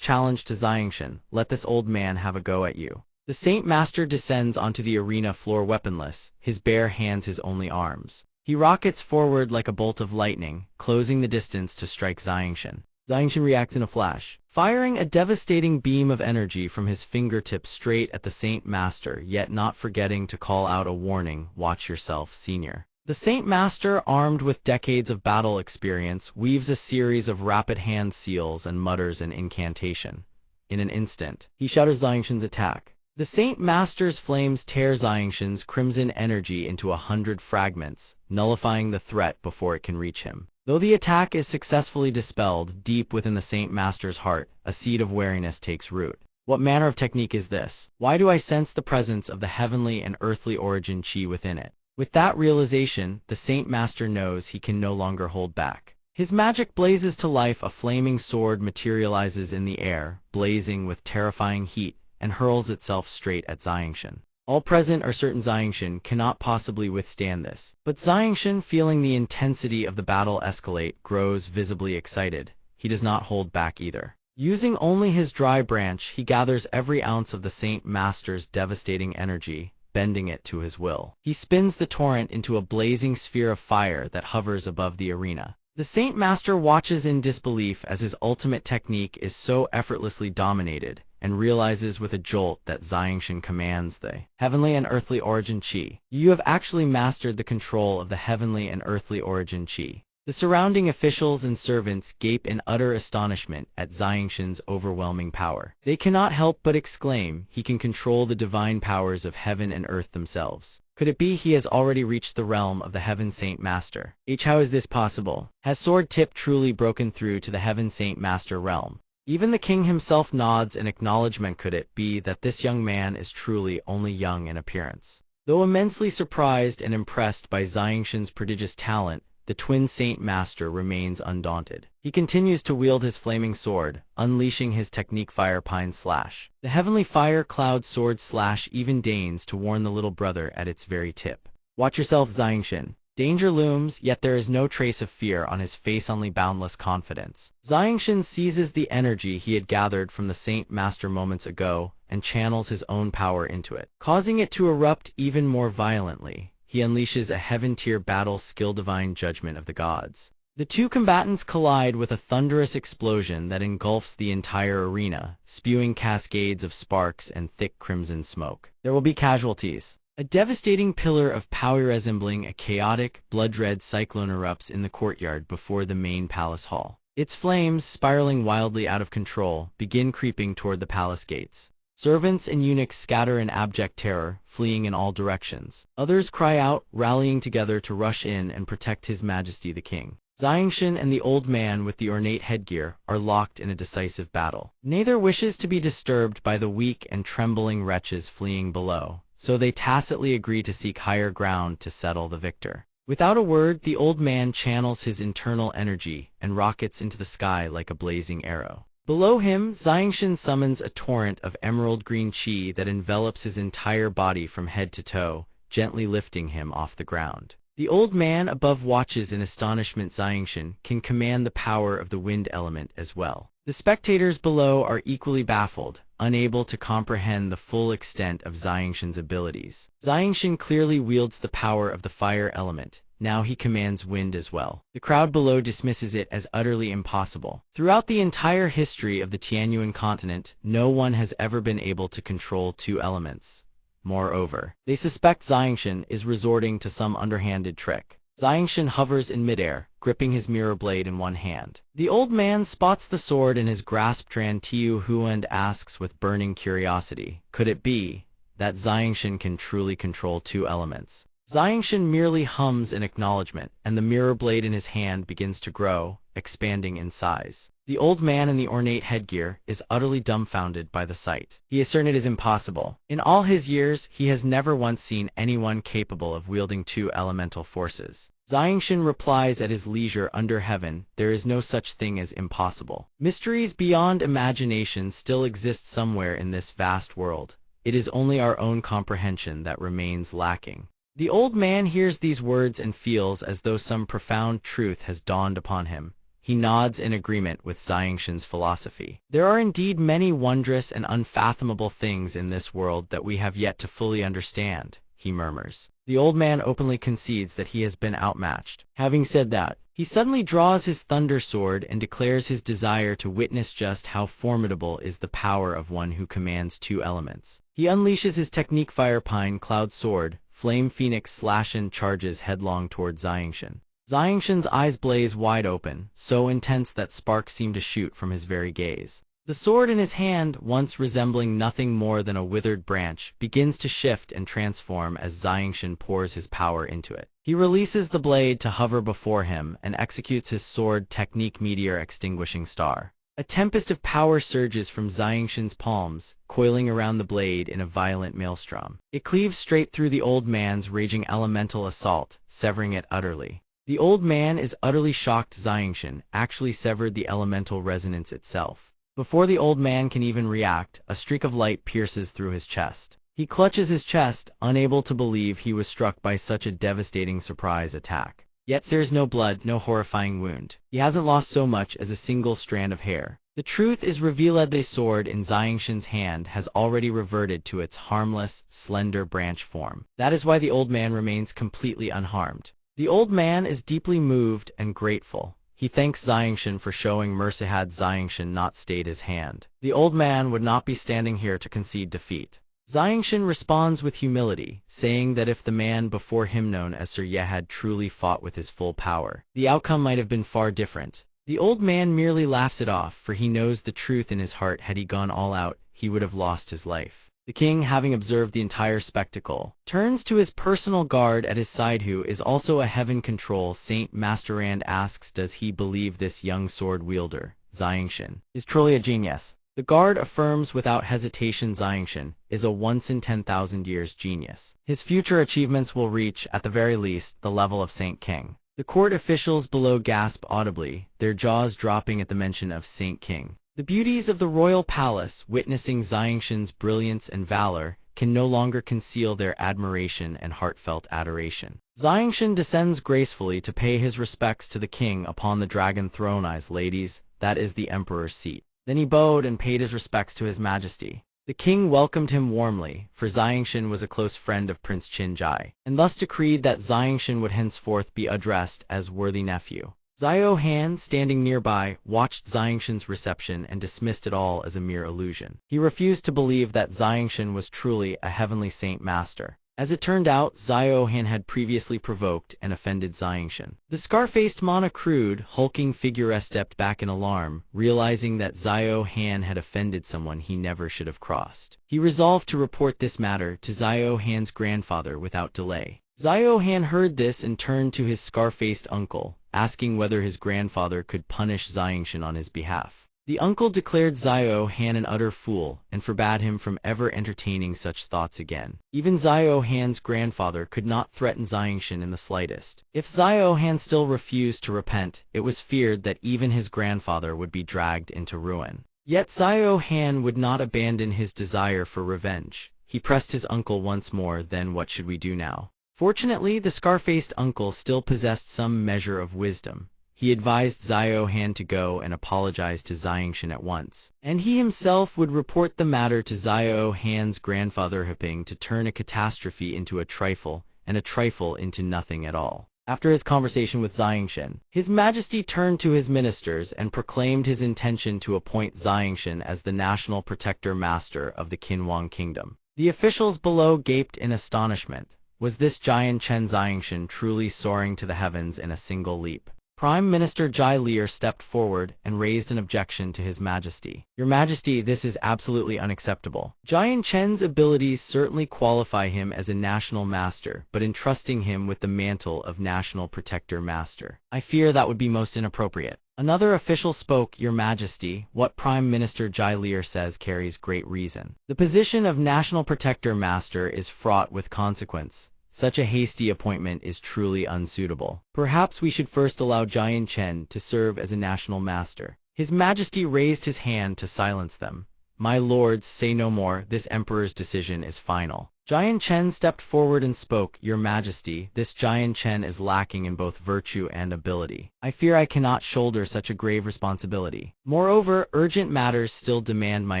challenge to Xiangshan, "Let this old man have a go at you." The Saint Master descends onto the arena floor weaponless, his bare hands his only arms. He rockets forward like a bolt of lightning, closing the distance to strike Xiangshan. Xiangshan reacts in a flash, firing a devastating beam of energy from his fingertips straight at the Saint Master, yet not forgetting to call out a warning, "Watch yourself, senior." The Saint Master, armed with decades of battle experience, weaves a series of rapid hand seals and mutters an incantation. In an instant, he shatters Xiangshan's attack. The Saint Master's flames tear Xiangshan's crimson energy into 100 fragments, nullifying the threat before it can reach him. Though the attack is successfully dispelled, deep within the Saint Master's heart, a seed of wariness takes root. What manner of technique is this? Why do I sense the presence of the heavenly and earthly origin chi within it? With that realization, the Saint Master knows he can no longer hold back. His magic blazes to life. A flaming sword materializes in the air, blazing with terrifying heat, and hurls itself straight at Xiangshan. All present are certain Xiangshan cannot possibly withstand this. But Xiangshan, feeling the intensity of the battle escalate, grows visibly excited. He does not hold back either. Using only his dry branch, he gathers every ounce of the Saint Master's devastating energy, bending it to his will. He spins the torrent into a blazing sphere of fire that hovers above the arena. The Saint Master watches in disbelief as his ultimate technique is so effortlessly dominated, and realizes with a jolt that Xiangshan commands the heavenly and earthly origin Qi. You have actually mastered the control of the heavenly and earthly origin Qi. The surrounding officials and servants gape in utter astonishment at Xiangshan's overwhelming power. They cannot help but exclaim, he can control the divine powers of heaven and earth themselves. Could it be he has already reached the realm of the Heaven Saint Master? How is this possible? Has Sword Tip truly broken through to the Heaven Saint Master realm? Even the king himself nods in acknowledgement. Could it be that this young man is truly only young in appearance? Though immensely surprised and impressed by Xiangshan's prodigious talent, the twin Saint Master remains undaunted. He continues to wield his flaming sword, unleashing his technique Fire Pine Slash. The heavenly fire cloud sword slash even deigns to warn the little brother at its very tip. Watch yourself, Xiangshan. Danger looms, yet there is no trace of fear on his face, only boundless confidence. Xiangshan seizes the energy he had gathered from the Saint Master moments ago and channels his own power into it, causing it to erupt even more violently. He unleashes a heaven-tier battle skill, Divine Judgment of the Gods. The two combatants collide with a thunderous explosion that engulfs the entire arena, spewing cascades of sparks and thick crimson smoke. There will be casualties. A devastating pillar of power resembling a chaotic, blood-red cyclone erupts in the courtyard before the main palace hall. Its flames, spiraling wildly out of control, begin creeping toward the palace gates. Servants and eunuchs scatter in abject terror, fleeing in all directions. Others cry out, rallying together to rush in and protect His Majesty the King. Xiangshan and the old man with the ornate headgear are locked in a decisive battle. Neither wishes to be disturbed by the weak and trembling wretches fleeing below, so they tacitly agree to seek higher ground to settle the victor. Without a word, the old man channels his internal energy and rockets into the sky like a blazing arrow. Below him, Xiangshan summons a torrent of emerald green qi that envelops his entire body from head to toe, gently lifting him off the ground. The old man above watches in astonishment. Xiangshan can command the power of the wind element as well. The spectators below are equally baffled, unable to comprehend the full extent of Xiangshan's abilities. Xiangshan clearly wields the power of the fire element. Now he commands wind as well. The crowd below dismisses it as utterly impossible. Throughout the entire history of the Tianyuan continent, no one has ever been able to control two elements. Moreover, they suspect Xiangshan is resorting to some underhanded trick. Xiangshan hovers in midair, gripping his mirror blade in one hand. The old man spots the sword in his grasp. Tran Tiu Hua and asks with burning curiosity, could it be that Xiangshan can truly control two elements? Xiangshan merely hums in acknowledgement, and the mirror blade in his hand begins to grow, expanding in size. The old man in the ornate headgear is utterly dumbfounded by the sight. He is certain it is impossible. In all his years, he has never once seen anyone capable of wielding two elemental forces. Xiangshan replies at his leisure, under heaven, there is no such thing as impossible. Mysteries beyond imagination still exist somewhere in this vast world. It is only our own comprehension that remains lacking. The old man hears these words and feels as though some profound truth has dawned upon him. He nods in agreement with Xiangshan's philosophy. There are indeed many wondrous and unfathomable things in this world that we have yet to fully understand, he murmurs. The old man openly concedes that he has been outmatched. Having said that, he suddenly draws his thunder sword and declares his desire to witness just how formidable is the power of one who commands two elements. He unleashes his technique Fire Pine Cloud Sword, Flame Phoenix Slash, and charges headlong toward Xiangshan. Xiangshan's eyes blaze wide open, so intense that sparks seem to shoot from his very gaze. The sword in his hand, once resembling nothing more than a withered branch, begins to shift and transform as Xiangshan pours his power into it. He releases the blade to hover before him and executes his sword technique Meteor Extinguishing Star. A tempest of power surges from Xiangshan's palms, coiling around the blade in a violent maelstrom. It cleaves straight through the old man's raging elemental assault, severing it utterly. The old man is utterly shocked. Xiangshan actually severed the elemental resonance itself. Before the old man can even react, a streak of light pierces through his chest. He clutches his chest, unable to believe he was struck by such a devastating surprise attack. Yet there's no blood, no horrifying wound. He hasn't lost so much as a single strand of hair. The truth is revealed. The sword in Xiangshan's hand has already reverted to its harmless, slender branch form. That is why the old man remains completely unharmed. The old man is deeply moved and grateful. He thanks Xiangshan for showing mercy. Had Xiangshan not stayed his hand, the old man would not be standing here to concede defeat. Xiangshan responds with humility, saying that if the man before him known as Sir Ye had truly fought with his full power, the outcome might have been far different. The old man merely laughs it off, for he knows the truth in his heart. Had he gone all out, he would have lost his life. The king, having observed the entire spectacle, turns to his personal guard at his side, who is also a heaven control saint master, and asks, does he believe this young sword wielder, Xiangshan, is truly a genius? The guard affirms without hesitation Xiangshan is a once-in-10,000 years genius. His future achievements will reach, at the very least, the level of Saint King. The court officials below gasp audibly, their jaws dropping at the mention of Saint King. The beauties of the royal palace, witnessing Xiangshan's brilliance and valor, can no longer conceal their admiration and heartfelt adoration. Xiangshan descends gracefully to pay his respects to the king upon the dragon throne. Eyes, ladies, that is the emperor's seat. Then he bowed and paid his respects to his majesty. The king welcomed him warmly, for Xiangshan was a close friend of Prince Qinjai, and thus decreed that Xiangshan would henceforth be addressed as worthy nephew. Xiao Han, standing nearby, watched Xiangshan's reception and dismissed it all as a mere illusion. He refused to believe that Xiangshan was truly a heavenly saint master. As it turned out, Xiao Han had previously provoked and offended Xiangshan. The scar-faced crude, hulking figure stepped back in alarm, realizing that Xiao Han had offended someone he never should have crossed. He resolved to report this matter to Xiao Han's grandfather without delay. Xiao Han heard this and turned to his scar-faced uncle, asking whether his grandfather could punish Xiangshan on his behalf. The uncle declared Xiao Han an utter fool and forbade him from ever entertaining such thoughts again. Even Xiao Han's grandfather could not threaten Xiangshan in the slightest. If Xiao Han still refused to repent, it was feared that even his grandfather would be dragged into ruin. Yet Xiao Han would not abandon his desire for revenge. He pressed his uncle once more. Then what should we do now? Fortunately, the scar-faced uncle still possessed some measure of wisdom. He advised Xiao Han to go and apologize to Xiangshan at once, and he himself would report the matter to Xiao Han's grandfather, hoping to turn a catastrophe into a trifle, and a trifle into nothing at all. After his conversation with Xiangshan, His Majesty turned to his ministers and proclaimed his intention to appoint Xiangshan as the national protector master of the Qinhuang Kingdom. The officials below gaped in astonishment. Was this giant Chen Xiangshan truly soaring to the heavens in a single leap? Prime Minister Zhai Lier stepped forward and raised an objection to His Majesty. Your Majesty, this is absolutely unacceptable. Jian Chen's abilities certainly qualify him as a national master, but entrusting him with the mantle of national protector master, I fear that would be most inappropriate. Another official spoke. Your Majesty, what Prime Minister Zhai Lier says carries great reason. The position of national protector master is fraught with consequence. Such a hasty appointment is truly unsuitable. Perhaps we should first allow Jian Chen to serve as a national master. His Majesty raised his hand to silence them. My lords, say no more. This emperor's decision is final. Jian Chen stepped forward and spoke. Your Majesty, this Jian Chen is lacking in both virtue and ability. I fear I cannot shoulder such a grave responsibility. Moreover, urgent matters still demand my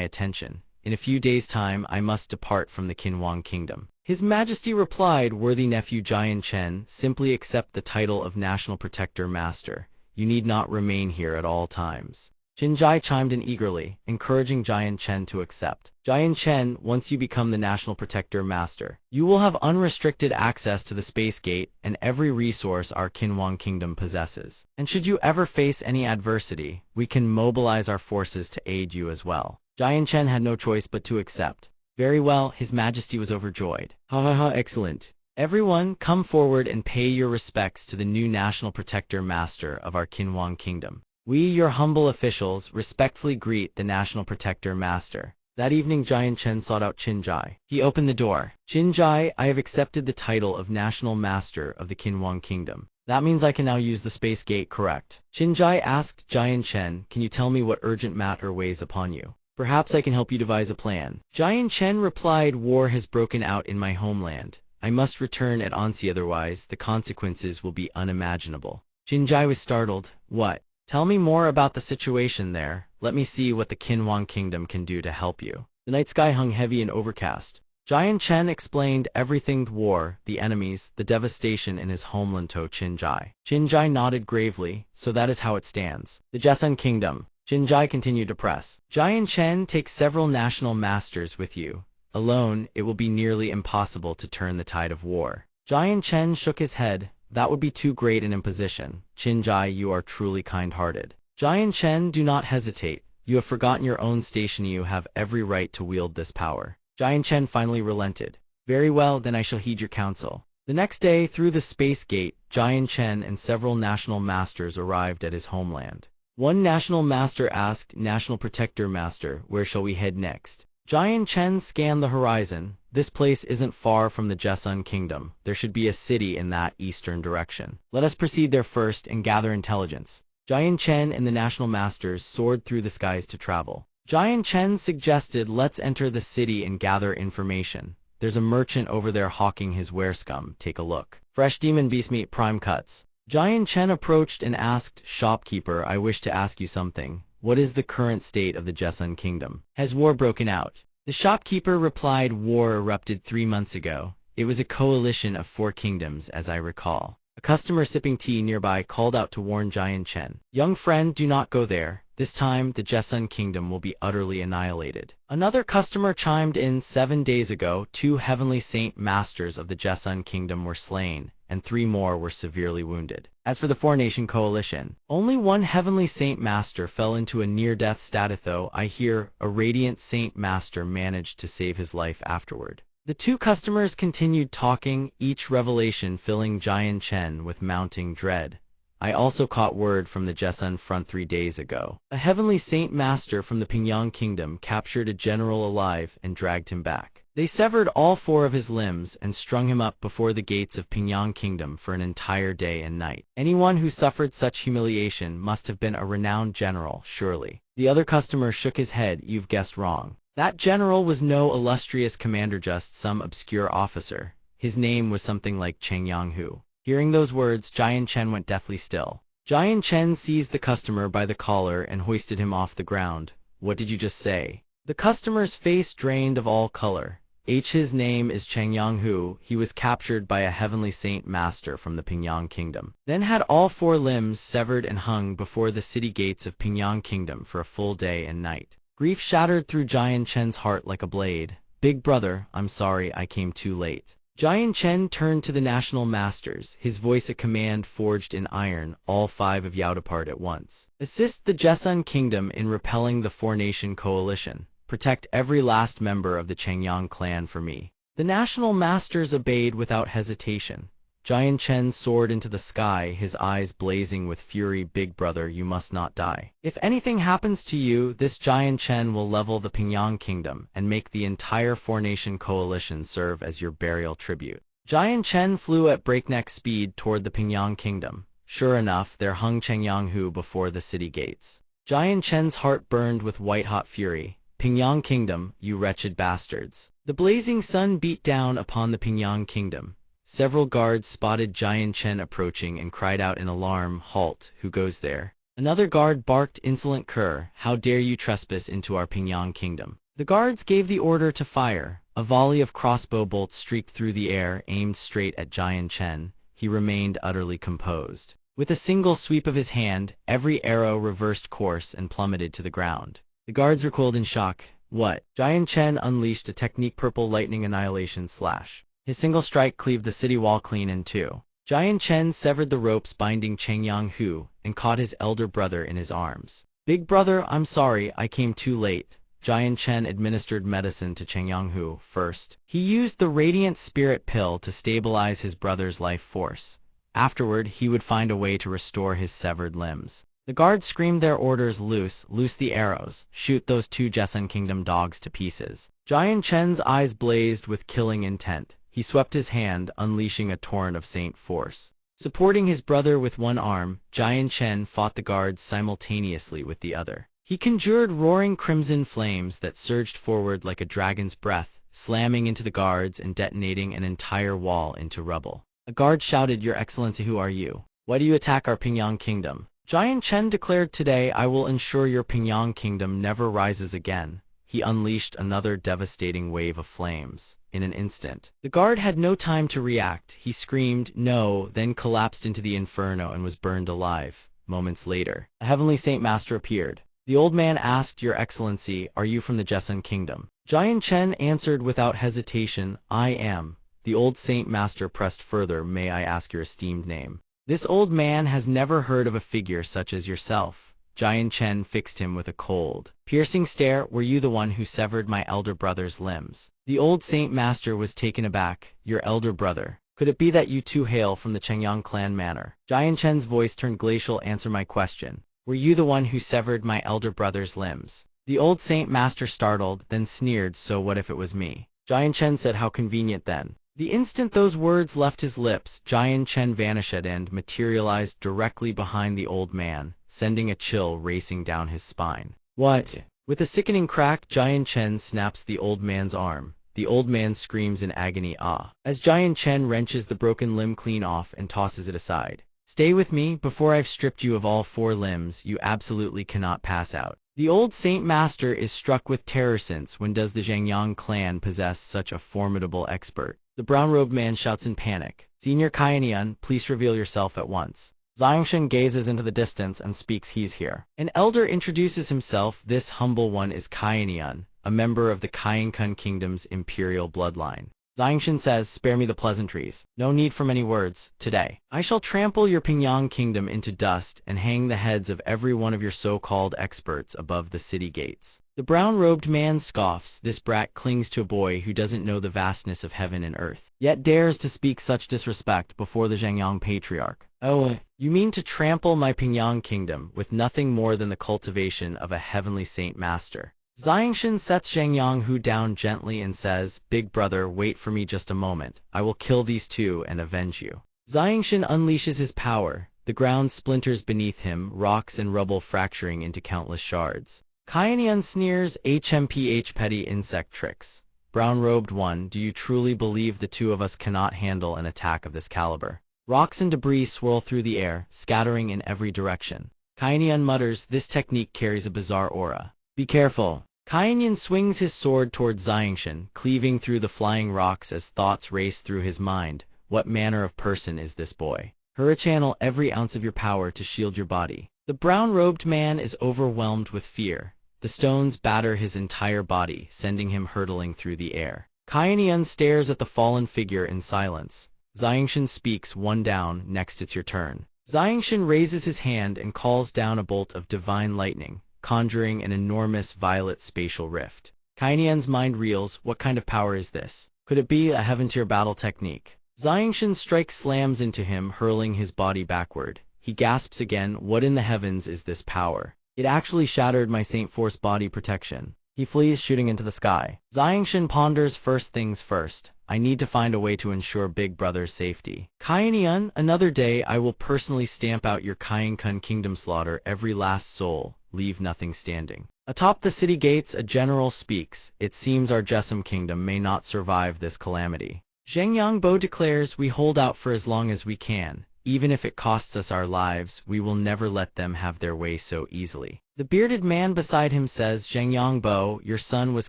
attention. In a few days' time, I must depart from the Qinhuang Kingdom. His Majesty replied, worthy nephew Jian Chen, simply accept the title of National Protector Master. You need not remain here at all times. Qinjai chimed in eagerly, encouraging Jian Chen to accept. Jian Chen, once you become the National Protector Master, you will have unrestricted access to the Space Gate and every resource our Qinhuang Kingdom possesses. And should you ever face any adversity, we can mobilize our forces to aid you as well. Jian Chen had no choice but to accept. Very well, His Majesty was overjoyed. Ha ha ha, excellent. Everyone, come forward and pay your respects to the new National Protector Master of our Qinhuang Kingdom. We, your humble officials, respectfully greet the National Protector Master. That evening Jian Chen sought out Qinjai. He opened the door. Qinjai, I have accepted the title of National Master of the Qinhuang Kingdom. That means I can now use the Space Gate, correct? Qinjai asked Jian Chen, can you tell me what urgent matter weighs upon you? Perhaps I can help you devise a plan. Jian Chen replied, war has broken out in my homeland. I must return at once, otherwise the consequences will be unimaginable. Jinjai was startled. What? Tell me more about the situation there. Let me see what the Qinhuang Kingdom can do to help you. The night sky hung heavy and overcast. Jian Chen explained everything: the war, the enemies, the devastation in his homeland to Qinjai. Qinjai nodded gravely. So that is how it stands. The Jessun Kingdom. Qinjai continued to press. Jian Chen takes several national masters with you. Alone, it will be nearly impossible to turn the tide of war. Jian Chen shook his head. That would be too great an imposition. Qinjai, you are truly kind-hearted. Jian Chen, do not hesitate. You have forgotten your own station. You have every right to wield this power. Jian Chen finally relented. Very well, then I shall heed your counsel. The next day, through the space gate, Jian Chen and several national masters arrived at his homeland. One national master asked, National Protector Master, where shall we head next? Jian Chen scanned the horizon. This place isn't far from the Jessun Kingdom. There should be a city in that eastern direction. Let us proceed there first and gather intelligence. Jian Chen and the national masters soared through the skies to travel. Jian Chen suggested, let's enter the city and gather information. There's a merchant over there hawking his werescum. Take a look. Fresh demon beast meat, prime cuts. Jian Chen approached and asked, Shopkeeper, I wish to ask you something. What is the current state of the Jessun Kingdom? Has war broken out? The shopkeeper replied, war erupted 3 months ago. It was a coalition of 4 kingdoms, as I recall. A customer sipping tea nearby called out to warn Jian Chen. Young friend, do not go there. This time, the Jessun Kingdom will be utterly annihilated. Another customer chimed in. 7 days ago, 2 heavenly saint masters of the Jessun Kingdom were slain, and 3 more were severely wounded. As for the 4-nation coalition, only 1 heavenly saint master fell into a near-death state, though I hear a radiant saint master managed to save his life afterward. The 2 customers continued talking, each revelation filling Jian Chen with mounting dread. I also caught word from the Jessun front 3 days ago. A heavenly saint master from the Pingyang Kingdom captured a general alive and dragged him back. They severed all 4 of his limbs and strung him up before the gates of Pingyang Kingdom for an entire day and night. Anyone who suffered such humiliation must have been a renowned general, surely. The other customer shook his head. You've guessed wrong. That general was no illustrious commander, just some obscure officer. His name was something like Cheng Yanghu. Hearing those words, Jian Chen went deathly still. Jian Chen seized the customer by the collar and hoisted him off the ground. What did you just say? The customer's face drained of all color. His name is Cheng Yanghu. He was captured by a heavenly saint master from the Pingyang Kingdom. Then had all 4 limbs severed and hung before the city gates of Pingyang Kingdom for a full day and night. Grief shattered through Jian Chen's heart like a blade. Big brother, I'm sorry I came too late. Jian Chen turned to the national masters, his voice a command forged in iron. All 5 of you depart at once. Assist the Jessun Kingdom in repelling the 4-nation coalition. Protect every last member of the Chengyang clan for me. The national masters obeyed without hesitation. Jian Chen soared into the sky, his eyes blazing with fury. Big brother, you must not die. If anything happens to you, this Jian Chen will level the Pingyang Kingdom and make the entire 4-nation coalition serve as your burial tribute. Jian Chen flew at breakneck speed toward the Pingyang Kingdom. Sure enough, there hung Cheng Yanghu before the city gates. Jian Chen's heart burned with white-hot fury. Pingyang Kingdom, you wretched bastards. The blazing sun beat down upon the Pingyang Kingdom. Several guards spotted Jian Chen approaching and cried out in alarm, Halt, who goes there? Another guard barked, Insolent cur, how dare you trespass into our Pingyang Kingdom? The guards gave the order to fire. A volley of crossbow bolts streaked through the air, aimed straight at Jian Chen. He remained utterly composed. With a single sweep of his hand, every arrow reversed course and plummeted to the ground. The guards recoiled in shock. What? Jian Chen unleashed a technique, Purple Lightning Annihilation Slash. His single strike cleaved the city wall clean in 2. Jian Chen severed the ropes binding Cheng Yanghu and caught his elder brother in his arms. Big brother, I'm sorry, I came too late. Jian Chen administered medicine to Cheng Yanghu first. He used the Radiant Spirit Pill to stabilize his brother's life force. Afterward, he would find a way to restore his severed limbs. The guards screamed their orders, Loose the arrows, shoot those 2 Jessun Kingdom dogs to pieces. Jian Chen's eyes blazed with killing intent. He swept his hand, unleashing a torrent of saint force. Supporting his brother with one arm, Jian Chen fought the guards simultaneously with the other. He conjured roaring crimson flames that surged forward like a dragon's breath, slamming into the guards and detonating an entire wall into rubble. A guard shouted, "Your Excellency, who are you? Why do you attack our Pingyang kingdom?" Giant Chen declared, "Today I will ensure your Pingyang kingdom never rises again." He unleashed another devastating wave of flames. In an instant, the guard had no time to react. He screamed, "No," then collapsed into the inferno and was burned alive. Moments later, a heavenly Saint Master appeared. The old man asked, "Your Excellency, are you from the Jessun kingdom?" Giant Chen answered without hesitation, "I am." The old Saint Master pressed further, "May I ask your esteemed name?" "This old man has never heard of a figure such as yourself." Giant Chen fixed him with a cold, piercing stare. "Were you the one who severed my elder brother's limbs?" The old Saint Master was taken aback. "Your elder brother? Could it be that you too hail from the Chengyang clan manor?" Giant Chen's voice turned glacial. "Answer my question. Were you the one who severed my elder brother's limbs?" The old Saint Master startled, then sneered, "So what if it was me?" Giant Chen said, "How convenient then." The instant those words left his lips, Giant Chen vanished and materialized directly behind the old man, sending a chill racing down his spine. "What?" With a sickening crack, Giant Chen snaps the old man's arm. The old man screams in agony, "Ah!" as Giant Chen wrenches the broken limb clean off and tosses it aside. "Stay with me. Before I've stripped you of all 4 limbs, you absolutely cannot pass out." The old Saint Master is struck with terror. Since when does the Zhangyang clan possess such a formidable expert? The brown-robed man shouts in panic, "Senior Kainian, please reveal yourself at once." Xiangshan gazes into the distance and speaks, "He's here." An elder introduces himself. "This humble one is Kainian, a member of the Kaiyunkun Kingdom's imperial bloodline." Xiangshan says, "Spare me the pleasantries. No need for many words. Today, I shall trample your Pingyang kingdom into dust and hang the heads of every one of your so-called experts above the city gates." The brown-robed man scoffs. This brat clings to a boy who doesn't know the vastness of heaven and earth, yet dares to speak such disrespect before the Zhangyang patriarch. "Oh, you mean to trample my Pingyang kingdom with nothing more than the cultivation of a heavenly Saint Master?" Xiangshan sets Zhang Yanghu down gently and says, "Big brother, wait for me just a moment. I will kill these 2 and avenge you." Xiangshan unleashes his power. The ground splinters beneath him, rocks and rubble fracturing into countless shards. Kainian sneers, "HMPH petty insect tricks. Brown-robed one, do you truly believe the 2 of us cannot handle an attack of this caliber?" Rocks and debris swirl through the air, scattering in every direction. Kainian mutters, "This technique carries a bizarre aura. Be careful." Kainian swings his sword towards Xiangshan, cleaving through the flying rocks as thoughts race through his mind. What manner of person is this boy? Hurry, channel every ounce of your power to shield your body. The brown-robed man is overwhelmed with fear. The stones batter his entire body, sending him hurtling through the air. Kainian stares at the fallen figure in silence. Xiangshan speaks, "One down, next it's your turn." Xiangshan raises his hand and calls down a bolt of divine lightning, conjuring an enormous violet spatial rift. Kainian's mind reels. What kind of power is this? Could it be a heaven-tier battle technique? Xiangshan's strike slams into him, hurling his body backward. He gasps again, "What in the heavens is this power? It actually shattered my Saint Force body protection." He flees, shooting into the sky. Xiangshan ponders, "First things first. I need to find a way to ensure Big Brother's safety." Kainian, another day I will personally stamp out your Kaiyunkun kingdom, slaughter every last soul, leave nothing standing. Atop the city gates, a general speaks. "It seems our Jesum kingdom may not survive this calamity." Zheng Yangbo declares, "We hold out for as long as we can. Even if it costs us our lives, we will never let them have their way so easily." The bearded man beside him says, "Zheng Yangbo, your son was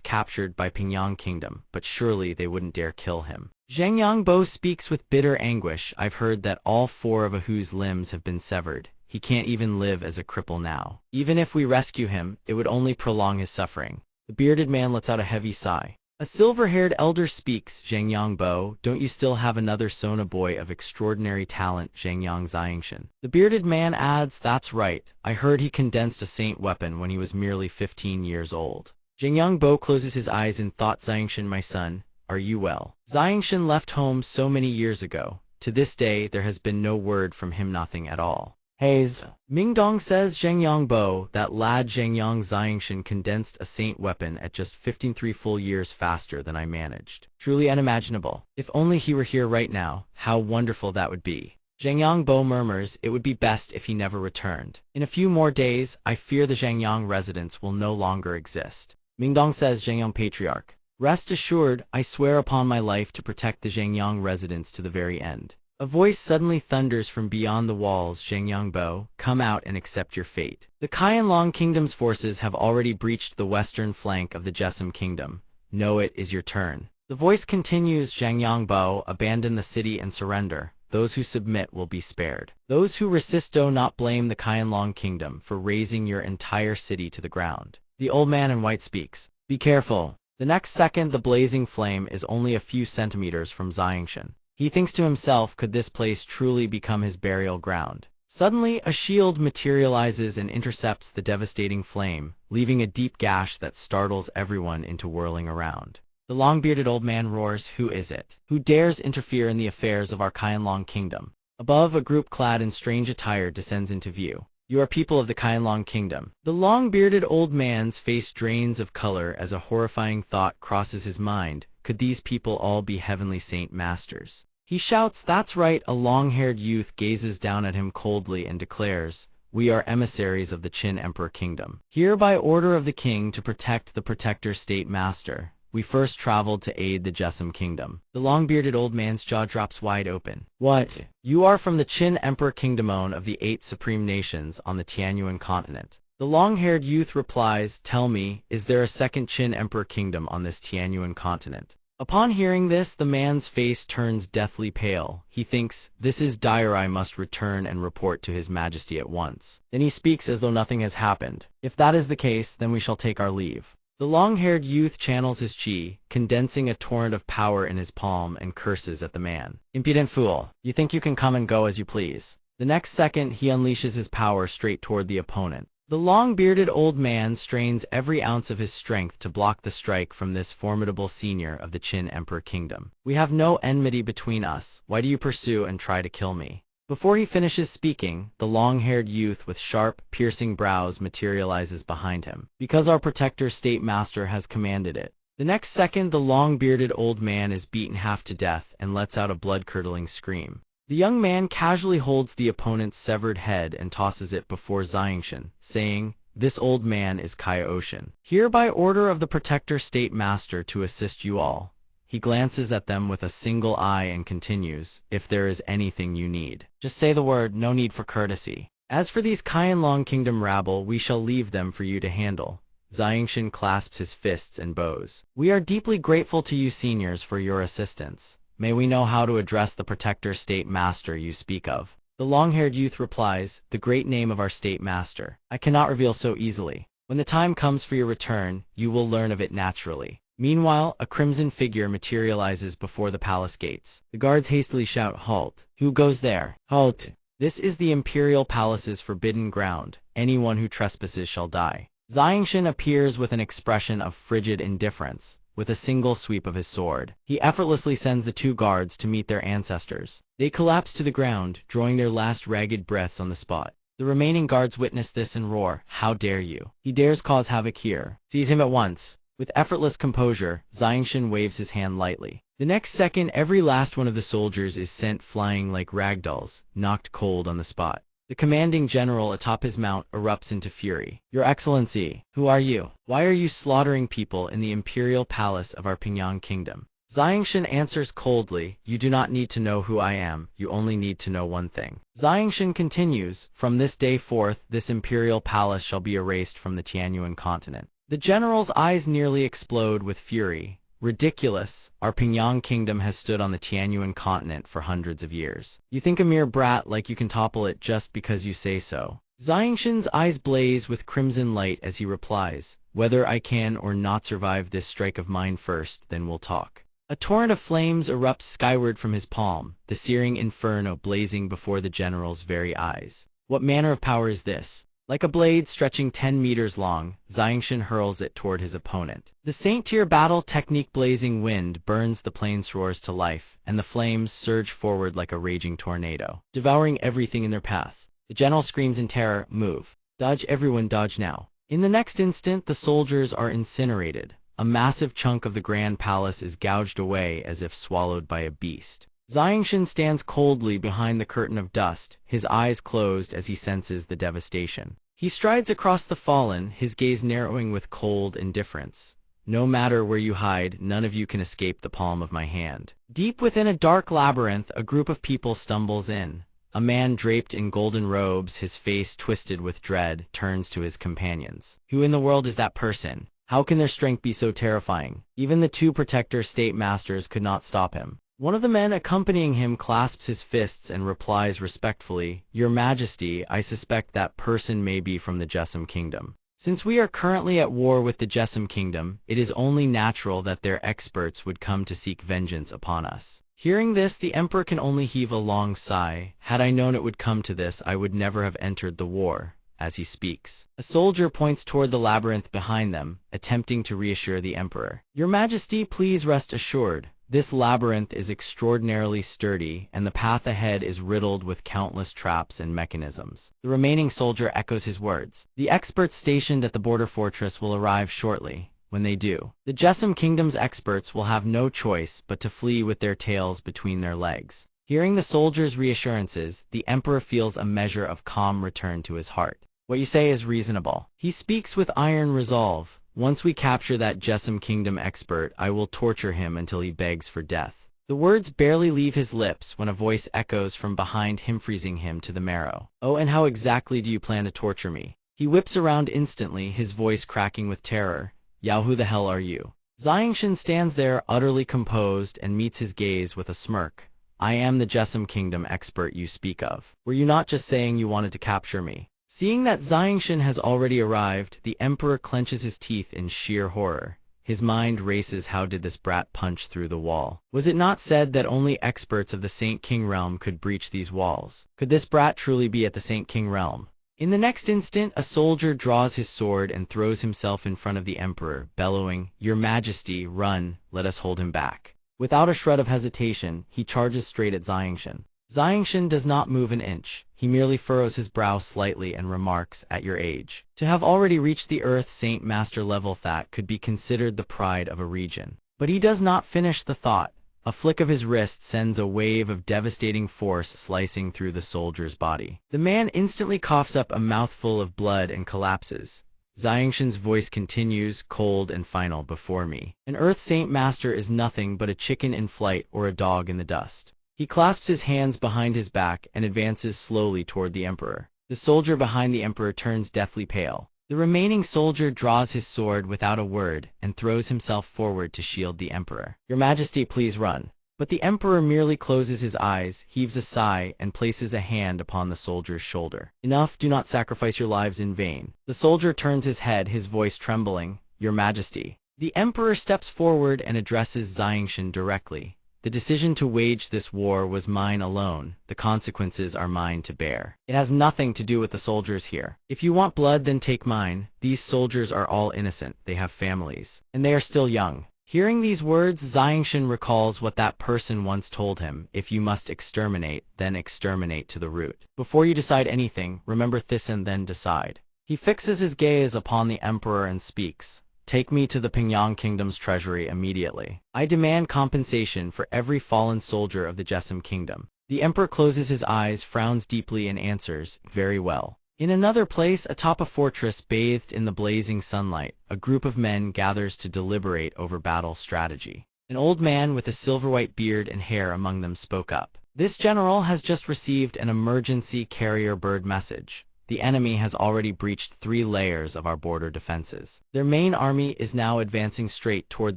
captured by Pingyang Kingdom, but surely they wouldn't dare kill him." Zheng Yangbo speaks with bitter anguish, "I've heard that all 4 of Ahu's limbs have been severed. He can't even live as a cripple now. Even if we rescue him, it would only prolong his suffering." The bearded man lets out a heavy sigh. A silver-haired elder speaks, "Zheng Yangbo, don't you still have another Sona boy of extraordinary talent, Zhangyang Xiangshan?" The bearded man adds, "That's right. I heard he condensed a saint weapon when he was merely 15 years old." Zheng Yangbo closes his eyes in thought. "Xiangshan, my son, are you well?" Xiangshan left home so many years ago. To this day, there has been no word from him, nothing at all. "Haze." Mingdong says, "Zheng Yangbo, that lad Zhangyang Xiangshan condensed a saint weapon at just 53 full years faster than I managed. Truly unimaginable. If only he were here right now, how wonderful that would be." Zheng Yangbo murmurs, "It would be best if he never returned. In a few more days, I fear the Zhangyang residence will no longer exist." Mingdong says, "Zhangyang Patriarch, Rest assured, I swear upon my life to protect the Zhangyang residents to the very end. A voice suddenly thunders from beyond the walls. Zhangyangbo, come out and accept your fate. The Qianlong Kingdom's forces have already breached the western flank of the Jesum Kingdom. Know it is your turn. The voice continues, Zhangyangbo, abandon the city and surrender. Those who submit will be spared. Those who resist do not blame the Qianlong Kingdom for razing your entire city to the ground. The old man in white speaks. Be careful. The next second, the blazing flame is only a few centimeters from Xiangshan. He thinks to himself, could this place truly become his burial ground? Suddenly, a shield materializes and intercepts the devastating flame, leaving a deep gash that startles everyone into whirling around. The long-bearded old man roars, who is it? Who dares interfere in the affairs of our Qianlong Kingdom? Above, a group clad in strange attire descends into view. You are people of the Qianlong Kingdom. The long-bearded old man's face drains of color as a horrifying thought crosses his mind. Could these people all be heavenly saint masters? He shouts, that's right. A long-haired youth gazes down at him coldly and declares, we are emissaries of the Qin Emperor Kingdom. Here by order of the king to protect the protector state master, we first traveled to aid the Jesum Kingdom. The long-bearded old man's jaw drops wide open. What? You are from the Qin Emperor Kingdomon of the 8 supreme nations on the Tianyuan continent. The long-haired youth replies, tell me, is there a second Qin Emperor Kingdom on this Tianyuan continent? Upon hearing this, the man's face turns deathly pale. He thinks, this is dire, I must return and report to his majesty at once. Then he speaks as though nothing has happened. If that is the case, then we shall take our leave. The long-haired youth channels his chi, condensing a torrent of power in his palm, and curses at the man. Impudent fool, you think you can come and go as you please. The next second, he unleashes his power straight toward the opponent. The long-bearded old man strains every ounce of his strength to block the strike from this formidable senior of the Qin Emperor Kingdom. We have no enmity between us. Why do you pursue and try to kill me? Before he finishes speaking, the long-haired youth with sharp, piercing brows materializes behind him. Because our protector state master has commanded it. The next second, the long-bearded old man is beaten half to death and lets out a blood-curdling scream. The young man casually holds the opponent's severed head and tosses it before Xiangshan, saying, this old man is Kaioshan. Here by order of the protector state master to assist you all. He glances at them with a single eye and continues, if there is anything you need, just say the word, no need for courtesy. As for these Qianlong Kingdom rabble, we shall leave them for you to handle. Xiangshan clasps his fists and bows. We are deeply grateful to you seniors for your assistance. May we know how to address the protector state master you speak of? The long-haired youth replies, the great name of our state master. I cannot reveal so easily. When the time comes for your return, you will learn of it naturally. Meanwhile, a crimson figure materializes before the palace gates. The guards hastily shout, halt. Who goes there? Halt. This is the imperial palace's forbidden ground. Anyone who trespasses shall die. Xiangshan appears with an expression of frigid indifference. With a single sweep of his sword, he effortlessly sends the 2 guards to meet their ancestors. They collapse to the ground, drawing their last ragged breaths on the spot. The remaining guards witness this and roar, how dare you? He dares cause havoc here. Seize him at once. With effortless composure, Xiangshan waves his hand lightly. The next second, every last one of the soldiers is sent flying like ragdolls, knocked cold on the spot. The commanding general atop his mount erupts into fury. Your Excellency, who are you? Why are you slaughtering people in the imperial palace of our Pingyang Kingdom? Xiangshan answers coldly, you do not need to know who I am, you only need to know one thing. Xiangshan continues, from this day forth, this imperial palace shall be erased from the Tianyuan continent. The general's eyes nearly explode with fury. Ridiculous. Our Pingyang Kingdom has stood on the Tianyuan continent for hundreds of years. You think a mere brat like you can topple it just because you say so. Xiangshan's eyes blaze with crimson light as he replies, whether I can or not survive this strike of mine first, then we'll talk. A torrent of flames erupts skyward from his palm, the searing inferno blazing before the general's very eyes. What manner of power is this? Like a blade stretching 10 meters long, Xiangshan hurls it toward his opponent. The Saint-Tier battle technique blazing wind burns the planesroars to life, and the flames surge forward like a raging tornado, devouring everything in their paths. The general screams in terror, move. Dodge, everyone dodge now. In the next instant, the soldiers are incinerated. A massive chunk of the grand palace is gouged away as if swallowed by a beast. Xiangshan stands coldly behind the curtain of dust, his eyes closed as he senses the devastation. He strides across the fallen, his gaze narrowing with cold indifference. No matter where you hide, none of you can escape the palm of my hand. Deep within a dark labyrinth, a group of people stumbles in. A man draped in golden robes, his face twisted with dread, turns to his companions. Who in the world is that person? How can their strength be so terrifying? Even the two protector state masters could not stop him. One of the men accompanying him clasps his fists and replies respectfully, "Your Majesty, I suspect that person may be from the Jessamine Kingdom. Since we are currently at war with the Jessamine Kingdom, it is only natural that their experts would come to seek vengeance upon us." Hearing this, the emperor can only heave a long sigh. "Had I known it would come to this, I would never have entered the war." As he speaks, a soldier points toward the labyrinth behind them, attempting to reassure the emperor. "Your Majesty, please rest assured. This labyrinth is extraordinarily sturdy, and the path ahead is riddled with countless traps and mechanisms." The remaining soldier echoes his words. "The experts stationed at the border fortress will arrive shortly. When they do, the Jessamine Kingdom's experts will have no choice but to flee with their tails between their legs." Hearing the soldier's reassurances, the emperor feels a measure of calm return to his heart. "What you say is reasonable." He speaks with iron resolve. "Once we capture that Jessamine Kingdom expert, I will torture him until he begs for death." The words barely leave his lips when a voice echoes from behind him, freezing him to the marrow. "Oh, and how exactly do you plan to torture me?" He whips around instantly, his voice cracking with terror. "Yao, who the hell are you?" Xiangshan stands there, utterly composed, and meets his gaze with a smirk. "I am the Jessamine Kingdom expert you speak of. Were you not just saying you wanted to capture me?" Seeing that Xiangshan has already arrived, the emperor clenches his teeth in sheer horror. His mind races. How did this brat punch through the wall? Was it not said that only experts of the Saint King realm could breach these walls? Could this brat truly be at the Saint King realm? In the next instant, a soldier draws his sword and throws himself in front of the emperor, bellowing, "Your Majesty, run, let us hold him back." Without a shred of hesitation, he charges straight at Xiangshan. Xiangshan does not move an inch. He merely furrows his brow slightly and remarks, "At your age, to have already reached the Earth Saint Master level, that could be considered the pride of a region." But he does not finish the thought. A flick of his wrist sends a wave of devastating force slicing through the soldier's body. The man instantly coughs up a mouthful of blood and collapses. Xiangshan's voice continues, cold and final, "Before me, an Earth Saint Master is nothing but a chicken in flight or a dog in the dust." He clasps his hands behind his back and advances slowly toward the emperor. The soldier behind the emperor turns deathly pale. The remaining soldier draws his sword without a word and throws himself forward to shield the emperor. "Your Majesty, please run." But the emperor merely closes his eyes, heaves a sigh, and places a hand upon the soldier's shoulder. "Enough, do not sacrifice your lives in vain." The soldier turns his head, his voice trembling, "Your Majesty." The emperor steps forward and addresses Xiangshan directly. "The decision to wage this war was mine alone. The consequences are mine to bear. It has nothing to do with the soldiers here. If you want blood, then take mine. These soldiers are all innocent. They have families, and they are still young." Hearing these words, Xiangshan recalls what that person once told him: "If you must exterminate, then exterminate to the root. Before you decide anything, remember this and then decide." He fixes his gaze upon the emperor and speaks. "Take me to the Pingyang Kingdom's treasury immediately. I demand compensation for every fallen soldier of the Jessamine Kingdom." The emperor closes his eyes, frowns deeply, and answers, "Very well." In another place, atop a fortress bathed in the blazing sunlight, a group of men gathers to deliberate over battle strategy. An old man with a silver-white beard and hair among them spoke up. "This general has just received an emergency carrier bird message. The enemy has already breached 3 layers of our border defenses. Their main army is now advancing straight toward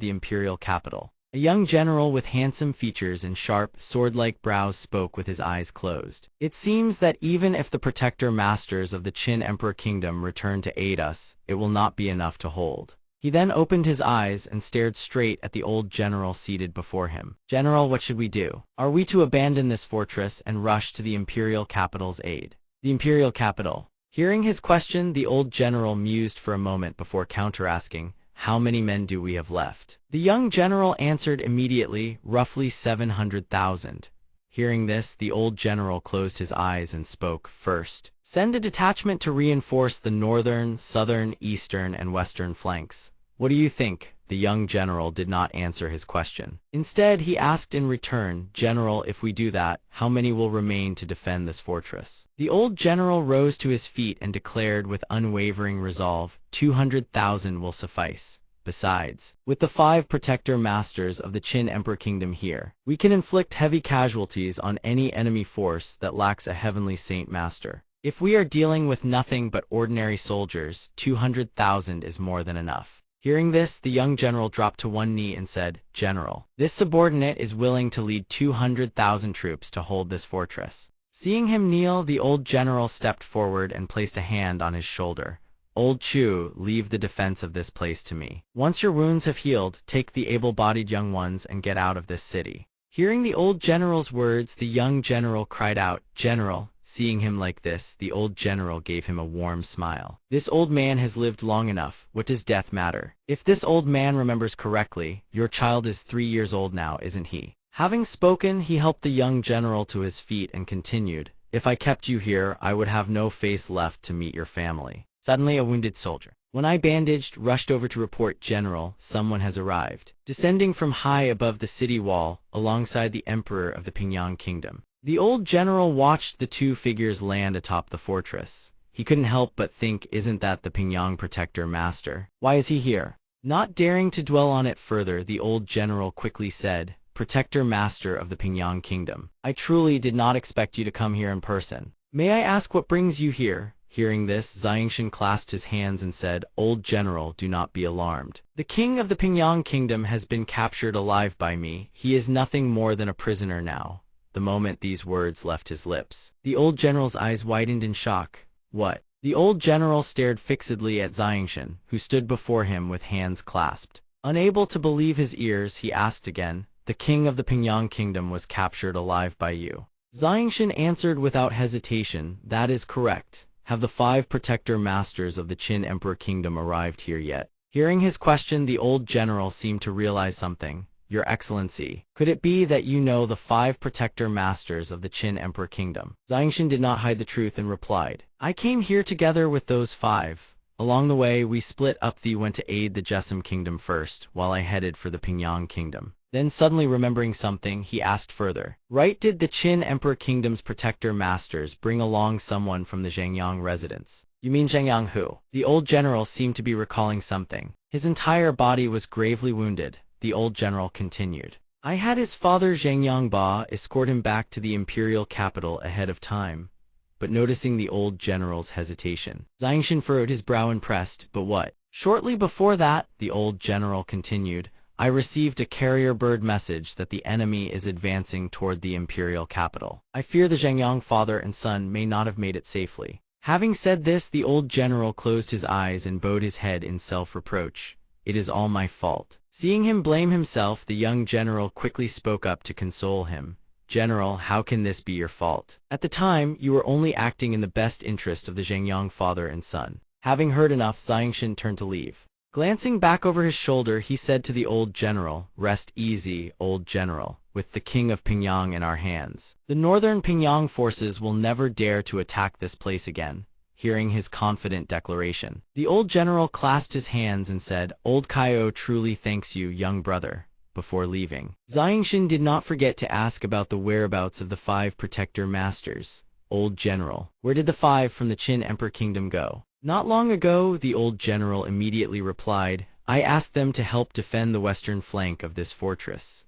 the imperial capital." A young general with handsome features and sharp, sword-like brows spoke with his eyes closed. "It seems that even if the protector masters of the Qin Emperor Kingdom return to aid us, it will not be enough to hold." He then opened his eyes and stared straight at the old general seated before him. "General, what should we do? Are we to abandon this fortress and rush to the imperial capital's aid?" "The imperial capital." Hearing his question, the old general mused for a moment before counter-asking, "How many men do we have left?" The young general answered immediately, "Roughly 700,000. Hearing this, the old general closed his eyes and spoke. "First, send a detachment to reinforce the northern, southern, eastern, and western flanks." "What do you think?" The young general did not answer his question. Instead, he asked in return, "General, if we do that, how many will remain to defend this fortress?" The old general rose to his feet and declared with unwavering resolve, 200,000 will suffice. Besides, with the 5 protector masters of the Qin Emperor Kingdom here, we can inflict heavy casualties on any enemy force that lacks a heavenly saint master. If we are dealing with nothing but ordinary soldiers, 200,000 is more than enough. Hearing this, the young general dropped to one knee and said, "General, this subordinate is willing to lead 200,000 troops to hold this fortress." Seeing him kneel, the old general stepped forward and placed a hand on his shoulder. "Old Chu, leave the defense of this place to me. Once your wounds have healed, take the able-bodied young ones and get out of this city." Hearing the old general's words, the young general cried out, "General." Seeing him like this, the old general gave him a warm smile. "This old man has lived long enough. What does death matter? If this old man remembers correctly, your child is 3 years old now, isn't he?" Having spoken, he helped the young general to his feet and continued, "If I kept you here, I would have no face left to meet your family." Suddenly, a wounded soldier, when I bandaged, rushed over to report, "General, someone has arrived." Descending from high above the city wall, alongside the emperor of the Pingyang Kingdom. The old general watched the 2 figures land atop the fortress. He couldn't help but think, isn't that the Pingyang protector master? Why is he here? Not daring to dwell on it further, the old general quickly said, "Protector master of the Pingyang Kingdom, I truly did not expect you to come here in person. May I ask what brings you here?" Hearing this, Xiangshan clasped his hands and said, "Old general, do not be alarmed. The king of the Pingyang Kingdom has been captured alive by me. He is nothing more than a prisoner now." The moment these words left his lips, the old general's eyes widened in shock. "What?" The old general stared fixedly at Xiangshan, who stood before him with hands clasped. Unable to believe his ears, he asked again, "The king of the Pingyang Kingdom was captured alive by you?" Xiangshan answered without hesitation, "That is correct. Have the 5 protector masters of the Qin Emperor Kingdom arrived here yet?" Hearing his question, the old general seemed to realize something. "Your Excellency, could it be that you know the 5 protector masters of the Qin Emperor Kingdom?" Xiangshan did not hide the truth and replied, "I came here together with those 5. Along the way, we split up. Thee went to aid the Jesum Kingdom first, while I headed for the Pingyang Kingdom." Then suddenly remembering something, he asked further, "Right, did the Qin Emperor Kingdom's protector masters bring along someone from the Zhengyang residence?" "You mean Zhengyang who?" The old general seemed to be recalling something. His entire body was gravely wounded. The old general continued, "I had his father Zhengyang Ba escort him back to the imperial capital ahead of time." But noticing the old general's hesitation, Xiangshan furrowed his brow and pressed, "But what?" "Shortly before that," the old general continued, "I received a carrier bird message that the enemy is advancing toward the imperial capital. I fear the Zhengyang father and son may not have made it safely." Having said this, the old general closed his eyes and bowed his head in self-reproach. "It is all my fault." Seeing him blame himself, the young general quickly spoke up to console him. "General, how can this be your fault? At the time, you were only acting in the best interest of the Zhengyang father and son." Having heard enough, Xiangshan turned to leave. Glancing back over his shoulder, he said to the old general, "Rest easy, old general. With the king of Pingyang in our hands, the northern Pingyang forces will never dare to attack this place again." Hearing his confident declaration, the old general clasped his hands and said, "Old Kaio truly thanks you, young brother." Before leaving, Xiangshan did not forget to ask about the whereabouts of the 5 protector masters. "Old general, where did the 5 from the Qin Emperor Kingdom go?" "Not long ago," the old general immediately replied, "I asked them to help defend the western flank of this fortress."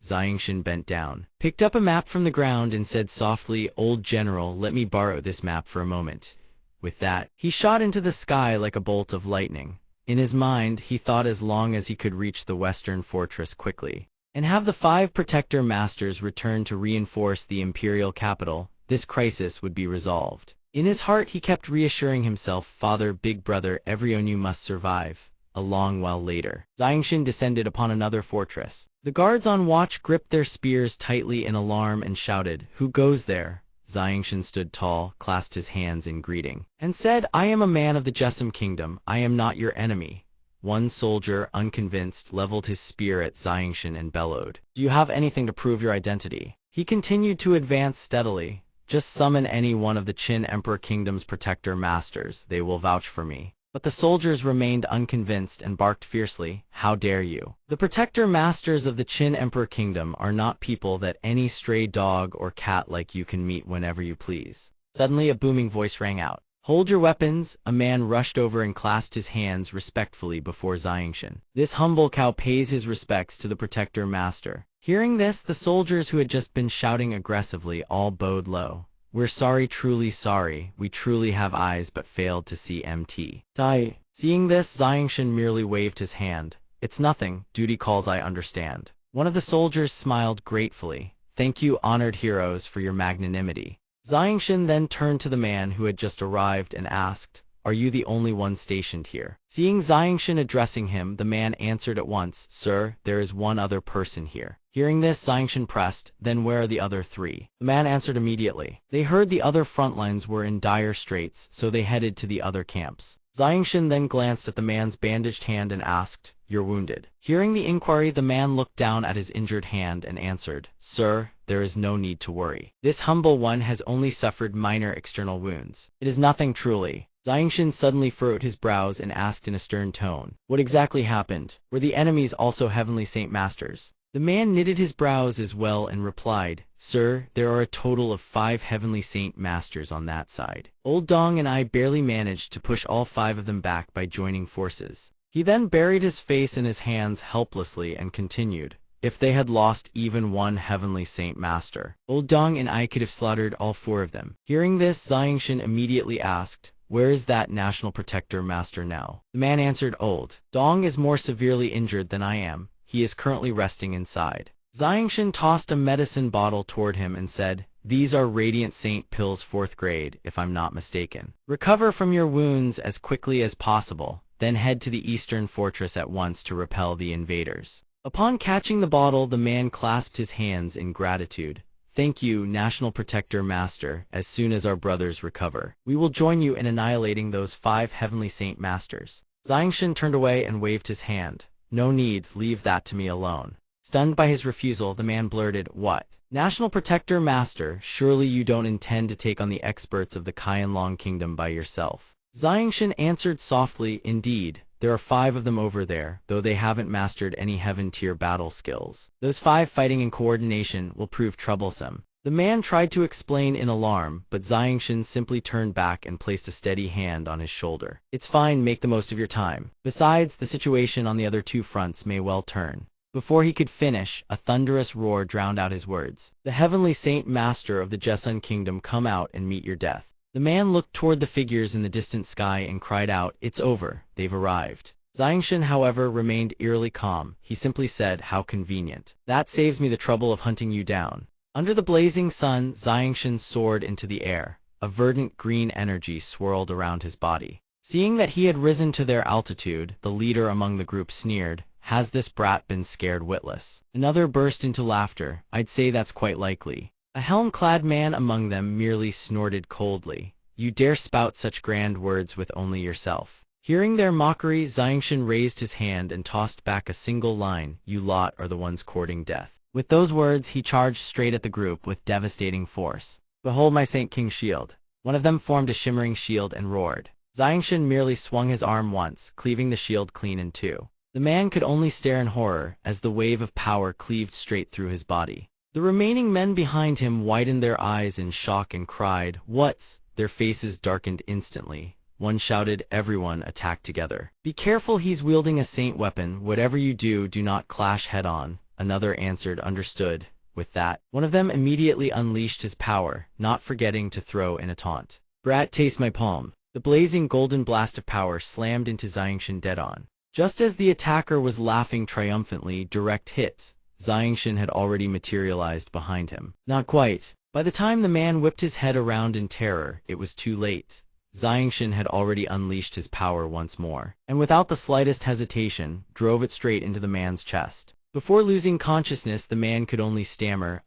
Xiangshan bent down, picked up a map from the ground and said softly, "Old general, let me borrow this map for a moment." With that, he shot into the sky like a bolt of lightning. In his mind, he thought as long as he could reach the western fortress quickly, and have the 5 protector masters return to reinforce the imperial capital, this crisis would be resolved. In his heart, he kept reassuring himself, "Father, big brother, every Onu must survive." A long while later, Xiangshan descended upon another fortress. The guards on watch gripped their spears tightly in alarm and shouted, "Who goes there?" Xiangshan stood tall, clasped his hands in greeting, and said, "I am a man of the Jesum Kingdom. I am not your enemy." One soldier, unconvinced, leveled his spear at Xiangshan and bellowed, "Do you have anything to prove your identity?" He continued to advance steadily. "Just summon any one of the Qin Emperor Kingdom's protector masters. They will vouch for me." But the soldiers remained unconvinced and barked fiercely, "How dare you? The protector masters of the Qin Emperor Kingdom are not people that any stray dog or cat like you can meet whenever you please." Suddenly a booming voice rang out. Hold your weapons. A man rushed over and clasped his hands respectfully before Xiangshan. This humble cow pays his respects to the protector master. Hearing this, the soldiers who had just been shouting aggressively all bowed low. We're sorry, truly sorry. We truly have eyes but failed to see MT. Die. Seeing this, Xiangshan merely waved his hand. It's nothing. Duty calls, I understand. One of the soldiers smiled gratefully. Thank you, honored heroes, for your magnanimity. Xiangshan then turned to the man who had just arrived and asked, are you the only one stationed here? Seeing Xiangshan addressing him, the man answered at once, Sir, there is one other person here. Hearing this, Xiangshan pressed, then where are the other three? The man answered immediately. They heard the other front lines were in dire straits, so they headed to the other camps. Xiangshan then glanced at the man's bandaged hand and asked, You're wounded. Hearing the inquiry, the man looked down at his injured hand and answered, Sir, there is no need to worry. This humble one has only suffered minor external wounds. It is nothing truly. Xiangshan suddenly furrowed his brows and asked in a stern tone, What exactly happened? Were the enemies also heavenly Saint Masters? The man knitted his brows as well and replied, Sir, there are a total of 5 heavenly Saint Masters on that side. Old Dong and I barely managed to push all 5 of them back by joining forces. He then buried his face in his hands helplessly and continued, If they had lost even one heavenly Saint Master, Old Dong and I could have slaughtered all 4 of them. Hearing this, Xiangshan immediately asked, Where is that National Protector Master now? The man answered, Old Dong is more severely injured than I am. He is currently resting inside. Xiangshan tossed a medicine bottle toward him and said, These are Radiant Saint pills 4th grade, if I'm not mistaken. Recover from your wounds as quickly as possible, then head to the eastern fortress at once to repel the invaders. Upon catching the bottle, the man clasped his hands in gratitude. Thank you, National Protector Master. As soon as our brothers recover, we will join you in annihilating those 5 heavenly Saint Masters. Xiangshan turned away and waved his hand. No need, leave that to me alone. Stunned by his refusal, the man blurted, What? National Protector Master, surely you don't intend to take on the experts of the Qianlong Kingdom by yourself? Xiangshan answered softly, Indeed, there are 5 of them over there, though they haven't mastered any heaven-tier battle skills. Those 5 fighting in coordination will prove troublesome. The man tried to explain in alarm, but Xiangshan simply turned back and placed a steady hand on his shoulder. It's fine, make the most of your time. Besides, the situation on the other 2 fronts may well turn. Before he could finish, a thunderous roar drowned out his words. The heavenly Saint Master of the Jessun Kingdom, come out and meet your death. The man looked toward the figures in the distant sky and cried out, It's over, they've arrived. Xiangshan, however, remained eerily calm. He simply said, How convenient. That saves me the trouble of hunting you down. Under the blazing sun, Xiangshan soared into the air. A verdant green energy swirled around his body. Seeing that he had risen to their altitude, the leader among the group sneered, Has this brat been scared witless? Another burst into laughter. I'd say that's quite likely. A helm-clad man among them merely snorted coldly. You dare spout such grand words with only yourself. Hearing their mockery, Xiangshan raised his hand and tossed back a single line, You lot are the ones courting death. With those words, he charged straight at the group with devastating force. Behold my Saint King's shield. One of them formed a shimmering shield and roared. Xiangshan merely swung his arm once, cleaving the shield clean in 2. The man could only stare in horror as the wave of power cleaved straight through his body. The remaining men behind him widened their eyes in shock and cried, What's? Their faces darkened instantly. One shouted, Everyone attack together. Be careful, he's wielding a saint weapon. Whatever you do, do not clash head-on. Another answered, Understood. With that, one of them immediately unleashed his power, not forgetting to throw in a taunt. Brat, taste my palm. The blazing golden blast of power slammed into Xiangshan dead-on. Just as the attacker was laughing triumphantly, direct hits, Xiangshan had already materialized behind him. Not quite. By the time the man whipped his head around in terror, it was too late. Xiangshan had already unleashed his power once more, and without the slightest hesitation, drove it straight into the man's chest. Before losing consciousness, the man could only stammer,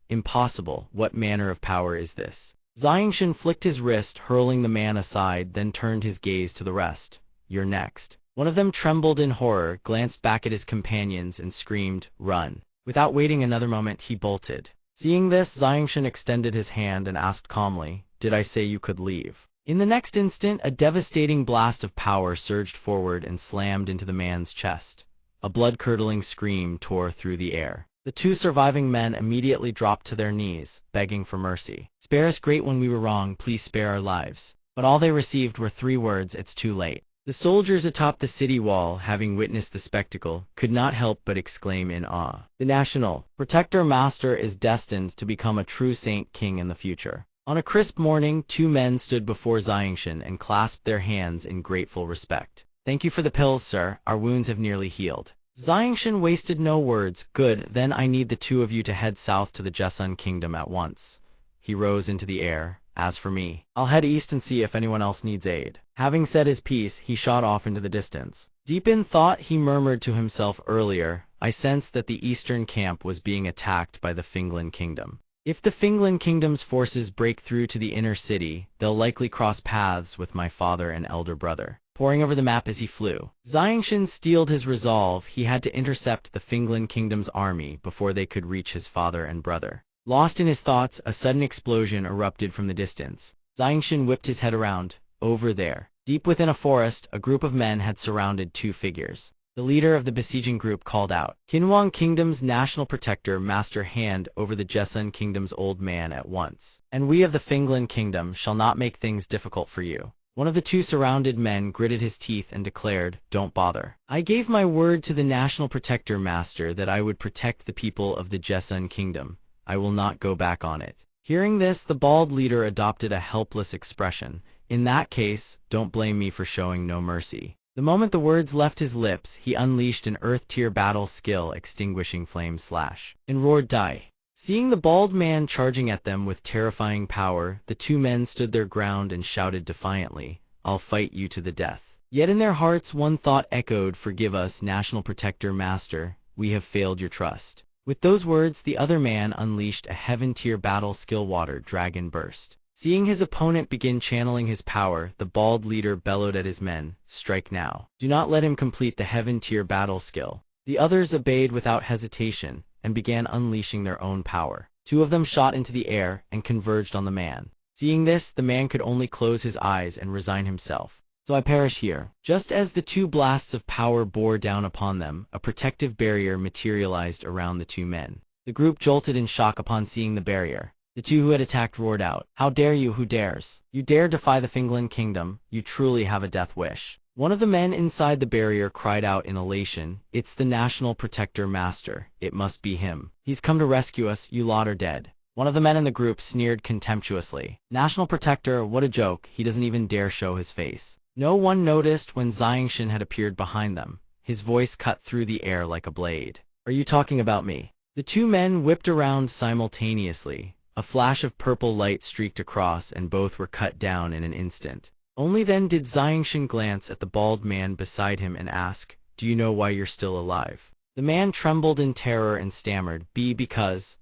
Impossible, what manner of power is this? Xiangshan flicked his wrist, hurling the man aside, then turned his gaze to the rest. You're next. One of them trembled in horror, glanced back at his companions, and screamed, Run. Without waiting another moment, he bolted. Seeing this, Xiangshan extended his hand and asked calmly, Did I say you could leave? In the next instant, a devastating blast of power surged forward and slammed into the man's chest. A blood-curdling scream tore through the air. The 2 surviving men immediately dropped to their knees, begging for mercy. Spare us, great one, we were wrong, please spare our lives. but all they received were 3 words, "It's too late." The soldiers atop the city wall, having witnessed the spectacle, could not help but exclaim in awe. The National Protector Master is destined to become a true saint king in the future. On a crisp morning, 2 men stood before Xiangshan and clasped their hands in grateful respect. "Thank you for the pills, sir. Our wounds have nearly healed." Xiangshan wasted no words. "Good, then I need the 2 of you to head south to the Jessun Kingdom at once." He rose into the air. "As for me, I'll head east and see if anyone else needs aid." Having said his piece, he shot off into the distance. Deep in thought, he murmured to himself, "Earlier, I sensed that the eastern camp was being attacked by the Finglin Kingdom. If the Finglin Kingdom's forces break through to the inner city, they'll likely cross paths with my father and elder brother." Poring over the map as he flew, Xiangshan steeled his resolve. He had to intercept the Finglin Kingdom's army before they could reach his father and brother. Lost in his thoughts, a sudden explosion erupted from the distance. Xiangshan whipped his head around. Over there, deep within a forest, a group of men had surrounded 2 figures. The leader of the besieging group called out, "Qinhuang Kingdom's National Protector Master, hand over the Jessun Kingdom's old man at once, and we of the Finglin Kingdom shall not make things difficult for you." One of the 2 surrounded men gritted his teeth and declared, "Don't bother. I gave my word to the National Protector Master that I would protect the people of the Jessun Kingdom. I will not go back on it." Hearing this, the bald leader adopted a helpless expression. "In that case, don't blame me for showing no mercy." The moment the words left his lips, he unleashed an Earth-tier battle skill, extinguishing flame slash, and roared die. Seeing the bald man charging at them with terrifying power, the 2 men stood their ground and shouted defiantly, "I'll fight you to the death." Yet in their hearts one thought echoed, "Forgive us, National Protector Master, we have failed your trust." With those words, the other man unleashed a heaven-tier battle skill, Water Dragon Burst. Seeing his opponent begin channeling his power, the bald leader bellowed at his men, "Strike now. Do not let him complete the heaven-tier battle skill." The others obeyed without hesitation and began unleashing their own power. 2 of them shot into the air and converged on the man. Seeing this, the man could only close his eyes and resign himself. "So I perish here." Just as the 2 blasts of power bore down upon them, a protective barrier materialized around the 2 men. The group jolted in shock upon seeing the barrier. The 2 who had attacked roared out, "How dare you? Who dares? You dare defy the Finglin Kingdom? You truly have a death wish." One of the men inside the barrier cried out in elation, "It's the National Protector Master. It must be him. He's come to rescue us. You lot are dead." One of the men in the group sneered contemptuously, "National Protector, what a joke. He doesn't even dare show his face." No one noticed when Xiangshan had appeared behind them. His voice cut through the air like a blade. "Are you talking about me?" The 2 men whipped around simultaneously. A flash of purple light streaked across and both were cut down in an instant. Only then did Xiangshan glance at the bald man beside him and ask, "Do you know why you're still alive?" The man trembled in terror and stammered, because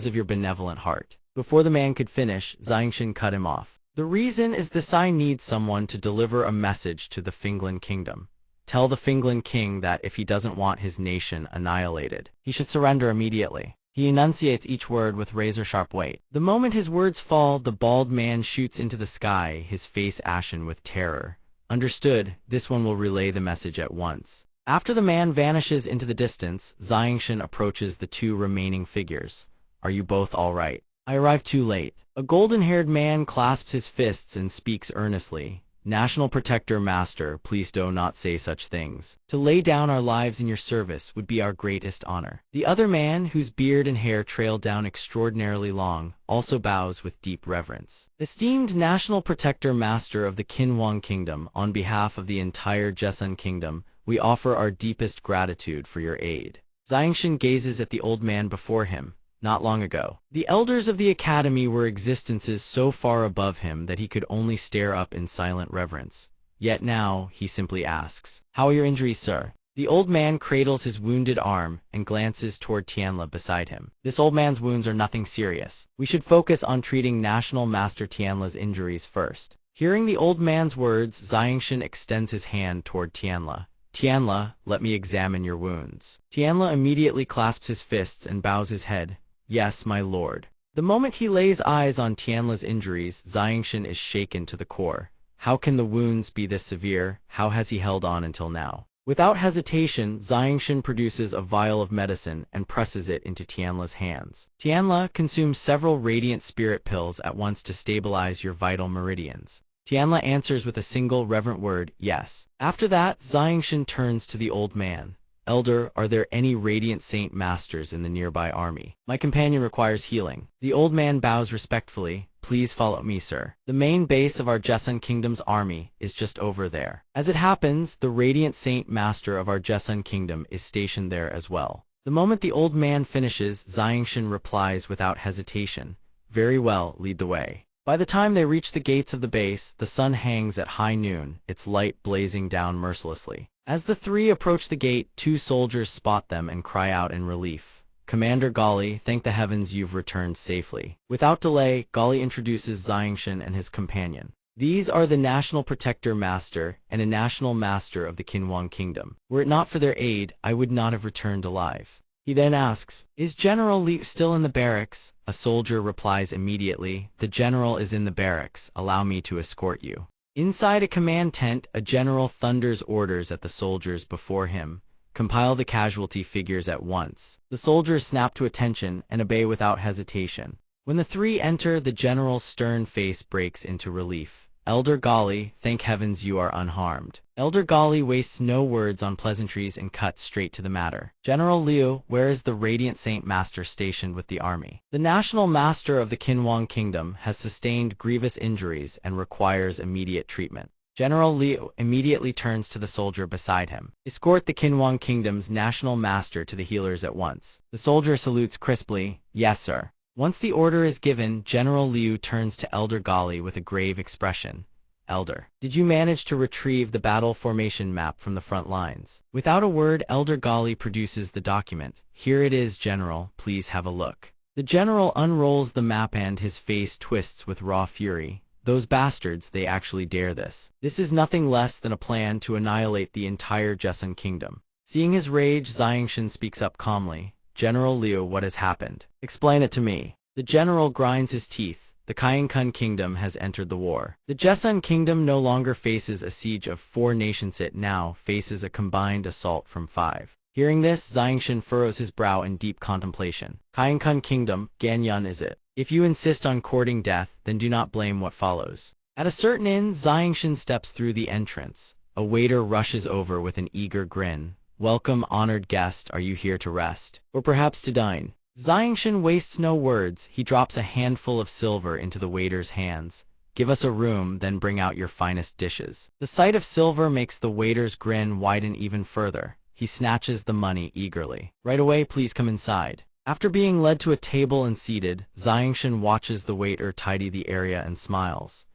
of your benevolent heart." Before the man could finish, Xiangshan cut him off. "The reason is this: I need someone to deliver a message to the Finglin Kingdom. Tell the Finglin King that if he doesn't want his nation annihilated, he should surrender immediately." He enunciates each word with razor-sharp weight. The moment his words fall, the bald man shoots into the sky, his face ashen with terror. "Understood. This one will relay the message at once." After the man vanishes into the distance, Xiangshan approaches the 2 remaining figures. "Are you both all right?" "I arrived too late." A golden-haired man clasps his fists and speaks earnestly. "National Protector Master, please do not say such things. To lay down our lives in your service would be our greatest honor." The other man, whose beard and hair trailed down extraordinarily long, also bows with deep reverence. "Esteemed National Protector Master of the Qinhuang Kingdom, on behalf of the entire Jessun Kingdom, we offer our deepest gratitude for your aid." Xiangshan gazes at the old man before him. Not long ago, the elders of the academy were existences so far above him that he could only stare up in silent reverence. Yet now, he simply asks, "How are your injuries, sir?" The old man cradles his wounded arm and glances toward Tianla beside him. "This old man's wounds are nothing serious. We should focus on treating National Master Tianla's injuries first." Hearing the old man's words, Xiangshan extends his hand toward Tianla. "Tianla, let me examine your wounds." Tianla immediately clasps his fists and bows his head. "Yes, my lord." The moment he lays eyes on Tianla's injuries, Xiangshan is shaken to the core. How can the wounds be this severe? How has he held on until now? Without hesitation, Xiangshan produces a vial of medicine and presses it into Tianla's hands. "Tianla, consume several radiant spirit pills at once to stabilize your vital meridians." Tianla answers with a single reverent word, yes. After that, Xiangshan turns to the old man. Elder, are there any radiant saint masters in the nearby army? My companion requires healing. The old man bows respectfully. Please follow me, sir. The main base of our Jessun Kingdom's army is just over there. As it happens, the radiant saint master of our Jessun Kingdom is stationed there as well. The moment the old man finishes, Xiangshan replies without hesitation. Very well, lead the way. By the time they reach the gates of the base, the sun hangs at high noon, its light blazing down mercilessly. As the three approach the gate, two soldiers spot them and cry out in relief. Commander Gali, thank the heavens you've returned safely. Without delay, Gali introduces Xiangshan and his companion. These are the National Protector Master and a National Master of the Qinhuang Kingdom. Were it not for their aid, I would not have returned alive. He then asks, is General Li still in the barracks? A soldier replies immediately, the general is in the barracks, allow me to escort you. Inside a command tent, a general thunders orders at the soldiers before him. Compile the casualty figures at once. The soldiers snap to attention and obey without hesitation. When the three enter, the general's stern face breaks into relief. Elder Gali, thank heavens you are unharmed. Elder Gali wastes no words on pleasantries and cuts straight to the matter. General Liu, where is the Radiant Saint Master stationed with the army? The National Master of the Qinhuang Kingdom has sustained grievous injuries and requires immediate treatment. General Liu immediately turns to the soldier beside him. Escort the Qinhuang Kingdom's National Master to the healers at once. The soldier salutes crisply, yes sir. Once the order is given, General Liu turns to Elder Gali with a grave expression. Elder, did you manage to retrieve the battle formation map from the front lines? Without a word, Elder Gali produces the document. Here it is, General, please have a look. The general unrolls the map and his face twists with raw fury. Those bastards, they actually dare this. This is nothing less than a plan to annihilate the entire Jessun Kingdom. Seeing his rage, Xiangshan speaks up calmly. General Liu, what has happened? Explain it to me. The general grinds his teeth. The Qiankun Kingdom has entered the war. The Jessun Kingdom no longer faces a siege of 4 nations, it now faces a combined assault from 5. Hearing this, Xiangshan furrows his brow in deep contemplation. Qiankun Kingdom, Ganyun is it? If you insist on courting death, then do not blame what follows. At a certain inn, Xiangshan steps through the entrance. A waiter rushes over with an eager grin. Welcome, honored guest, are you here to rest? Or perhaps to dine? Xiangshan wastes no words, he drops a handful of silver into the waiter's hands. Give us a room, then bring out your finest dishes. The sight of silver makes the waiter's grin widen even further. He snatches the money eagerly. Right away, please come inside. After being led to a table and seated, Xiangshan watches the waiter tidy the area and smiles.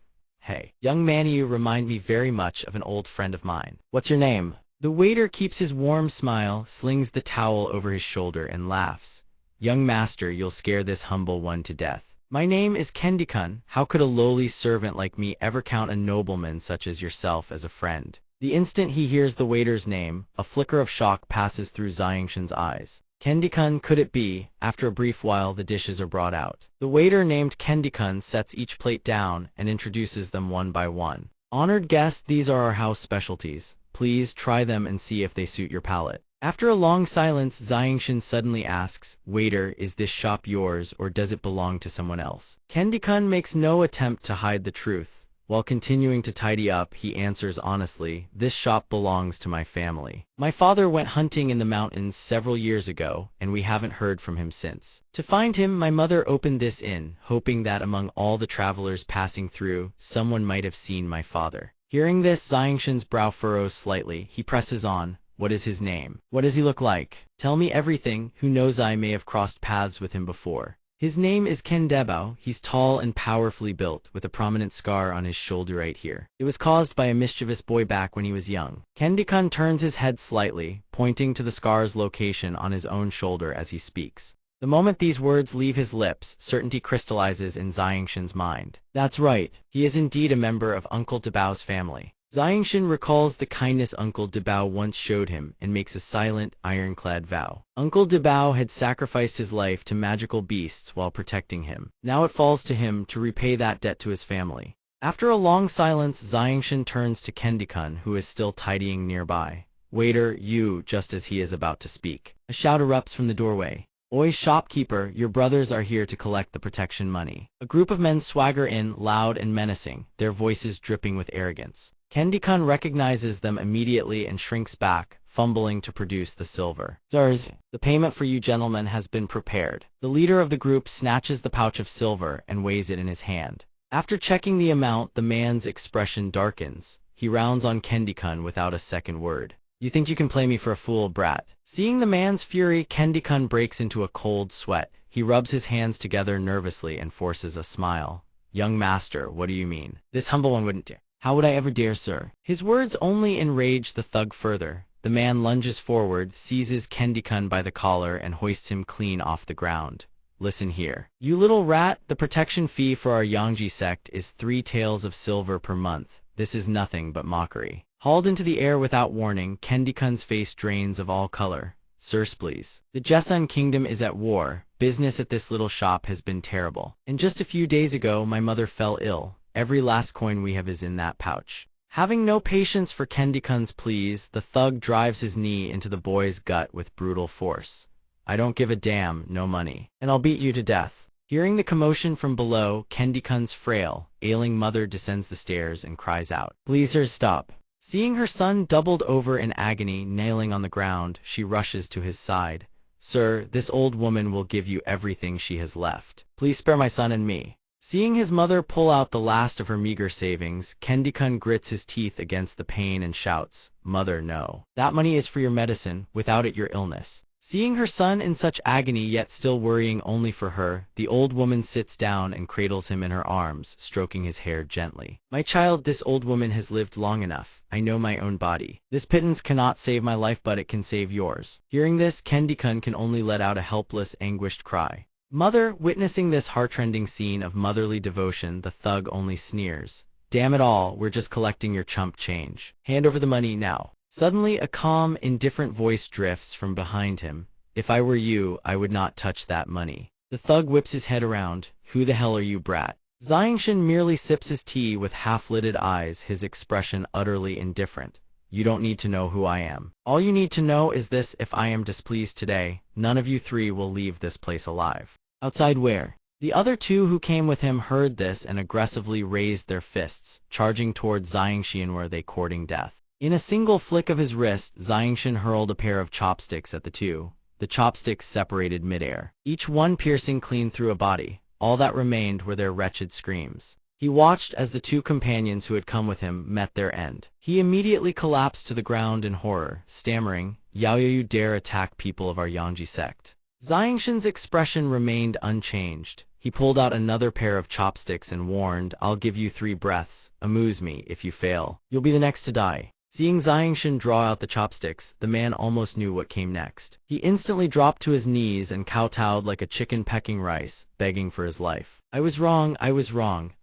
Hey, young man, you remind me very much of an old friend of mine. What's your name? The waiter keeps his warm smile, slings the towel over his shoulder and laughs. Young master, you'll scare this humble one to death. My name is Kendikun. How could a lowly servant like me ever count a nobleman such as yourself as a friend? The instant he hears the waiter's name, a flicker of shock passes through Xiangshan's eyes. Kendikun, could it be? After a brief while, the dishes are brought out. The waiter named Kendikun sets each plate down and introduces them one by one. Honored guest, these are our house specialties. Please try them and see if they suit your palate. After a long silence, Xiangshan suddenly asks, waiter, is this shop yours or does it belong to someone else? Kendikun makes no attempt to hide the truth. While continuing to tidy up, he answers honestly, this shop belongs to my family. My father went hunting in the mountains several years ago, and we haven't heard from him since. To find him, my mother opened this inn, hoping that among all the travelers passing through, someone might have seen my father. Hearing this, Xiangshan's brow furrows slightly. He presses on. What is his name? What does he look like? Tell me everything. Who knows, I may have crossed paths with him before. His name is Ken Debao. He's tall and powerfully built, with a prominent scar on his shoulder right here. It was caused by a mischievous boy back when he was young. Kendikun turns his head slightly, pointing to the scar's location on his own shoulder as he speaks. The moment these words leave his lips, certainty crystallizes in Xiangshan's mind. That's right, he is indeed a member of Uncle Debao's family. Xiangshan recalls the kindness Uncle Debao once showed him and makes a silent, ironclad vow. Uncle Debao had sacrificed his life to magical beasts while protecting him. Now it falls to him to repay that debt to his family. After a long silence, Xiangshan turns to Kendikun, who is still tidying nearby. Waiter, you, just as he is about to speak. A shout erupts from the doorway. "Oi, shopkeeper, your brothers are here to collect the protection money." A group of men swagger in, loud and menacing, their voices dripping with arrogance. Candy-kun recognizes them immediately and shrinks back, fumbling to produce the silver. "Sirs, the payment for you gentlemen has been prepared." The leader of the group snatches the pouch of silver and weighs it in his hand. After checking the amount, the man's expression darkens. He rounds on Candy-kun without a second word. "You think you can play me for a fool, brat?" Seeing the man's fury, Candy-kun breaks into a cold sweat. He rubs his hands together nervously and forces a smile. "Young master, what do you mean? This humble one wouldn't dare." "How would I ever dare, sir?" His words only enrage the thug further. The man lunges forward, seizes Candy-kun by the collar, and hoists him clean off the ground. "Listen here. You little rat, the protection fee for our Yangji sect is 3 taels of silver per month. This is nothing but mockery." Hauled into the air without warning, Candy-kun's face drains of all color. "Sirs, please. The Jesun kingdom is at war. Business at this little shop has been terrible. And just a few days ago, my mother fell ill. Every last coin we have is in that pouch." Having no patience for Candy-kun's pleas, the thug drives his knee into the boy's gut with brutal force. "I don't give a damn, no money. And I'll beat you to death." Hearing the commotion from below, Candy-kun's frail, ailing mother descends the stairs and cries out, "Please, sir, stop." Seeing her son doubled over in agony, nailing on the ground, she rushes to his side. "Sir, this old woman will give you everything she has left. Please spare my son and me." Seeing his mother pull out the last of her meager savings, Candy-kun grits his teeth against the pain and shouts, "Mother, no. That money is for your medicine, without it your illness." Seeing her son in such agony yet still worrying only for her, the old woman sits down and cradles him in her arms, stroking his hair gently. "My child, this old woman has lived long enough. I know my own body. This pittance cannot save my life, but it can save yours." Hearing this, Candy-kun can only let out a helpless, anguished cry. Mother, witnessing this heartrending scene of motherly devotion, the thug only sneers. "Damn it all, we're just collecting your chump change. Hand over the money now." Suddenly, a calm, indifferent voice drifts from behind him. "If I were you, I would not touch that money." The thug whips his head around. "Who the hell are you, brat?" Xiangshan merely sips his tea with half-lidded eyes, his expression utterly indifferent. "You don't need to know who I am. All you need to know is this: if I am displeased today, none of you 3 will leave this place alive." "Outside where?" The other 2 who came with him heard this and aggressively raised their fists, charging toward Xiangshan where they courting death. In a single flick of his wrist, Xiangshan hurled a pair of chopsticks at the 2. The chopsticks separated midair, each one piercing clean through a body. All that remained were their wretched screams. He watched as the 2 companions who had come with him met their end. He immediately collapsed to the ground in horror, stammering, "Yao you dare attack people of our Yangji sect?" Xiangshan's expression remained unchanged. He pulled out another pair of chopsticks and warned, "I'll give you 3 breaths. Amuse me. If you fail, you'll be the next to die." Seeing Xiangshan draw out the chopsticks, the man almost knew what came next. He instantly dropped to his knees and kowtowed like a chicken pecking rice, begging for his life. I was wrong.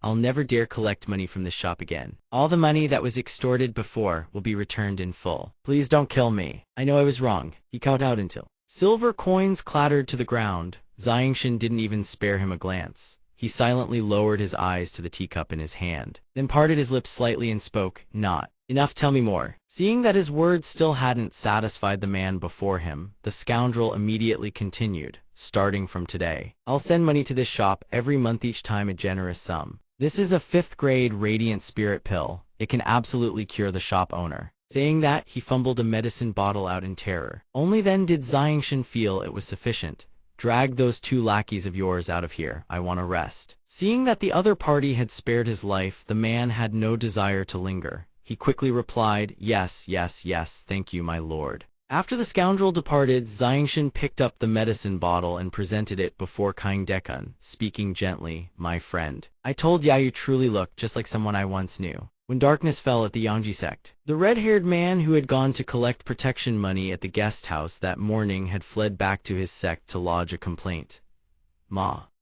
I'll never dare collect money from this shop again. All the money that was extorted before will be returned in full. Please don't kill me. I know I was wrong." He kowtowed until silver coins clattered to the ground. Xiangshan didn't even spare him a glance. He silently lowered his eyes to the teacup in his hand, then parted his lips slightly and spoke, "Not enough, tell me more." Seeing that his words still hadn't satisfied the man before him, the scoundrel immediately continued, "Starting from today, I'll send money to this shop every month, each time a generous sum. This is a 5th-grade radiant spirit pill. It can absolutely cure the shop owner." Saying that, he fumbled a medicine bottle out in terror. Only then did Xiangshan feel it was sufficient. "Drag those 2 lackeys of yours out of here. I want to rest." Seeing that the other party had spared his life, the man had no desire to linger. He quickly replied, Yes, thank you, my lord." After the scoundrel departed, Xiangshan picked up the medicine bottle and presented it before Kangdekun, speaking gently, "My friend, I told ya you truly look just like someone I once knew. When darkness fell at the Yangji sect, the red-haired man who had gone to collect protection money at the guest house that morning had fled back to his sect to lodge a complaint.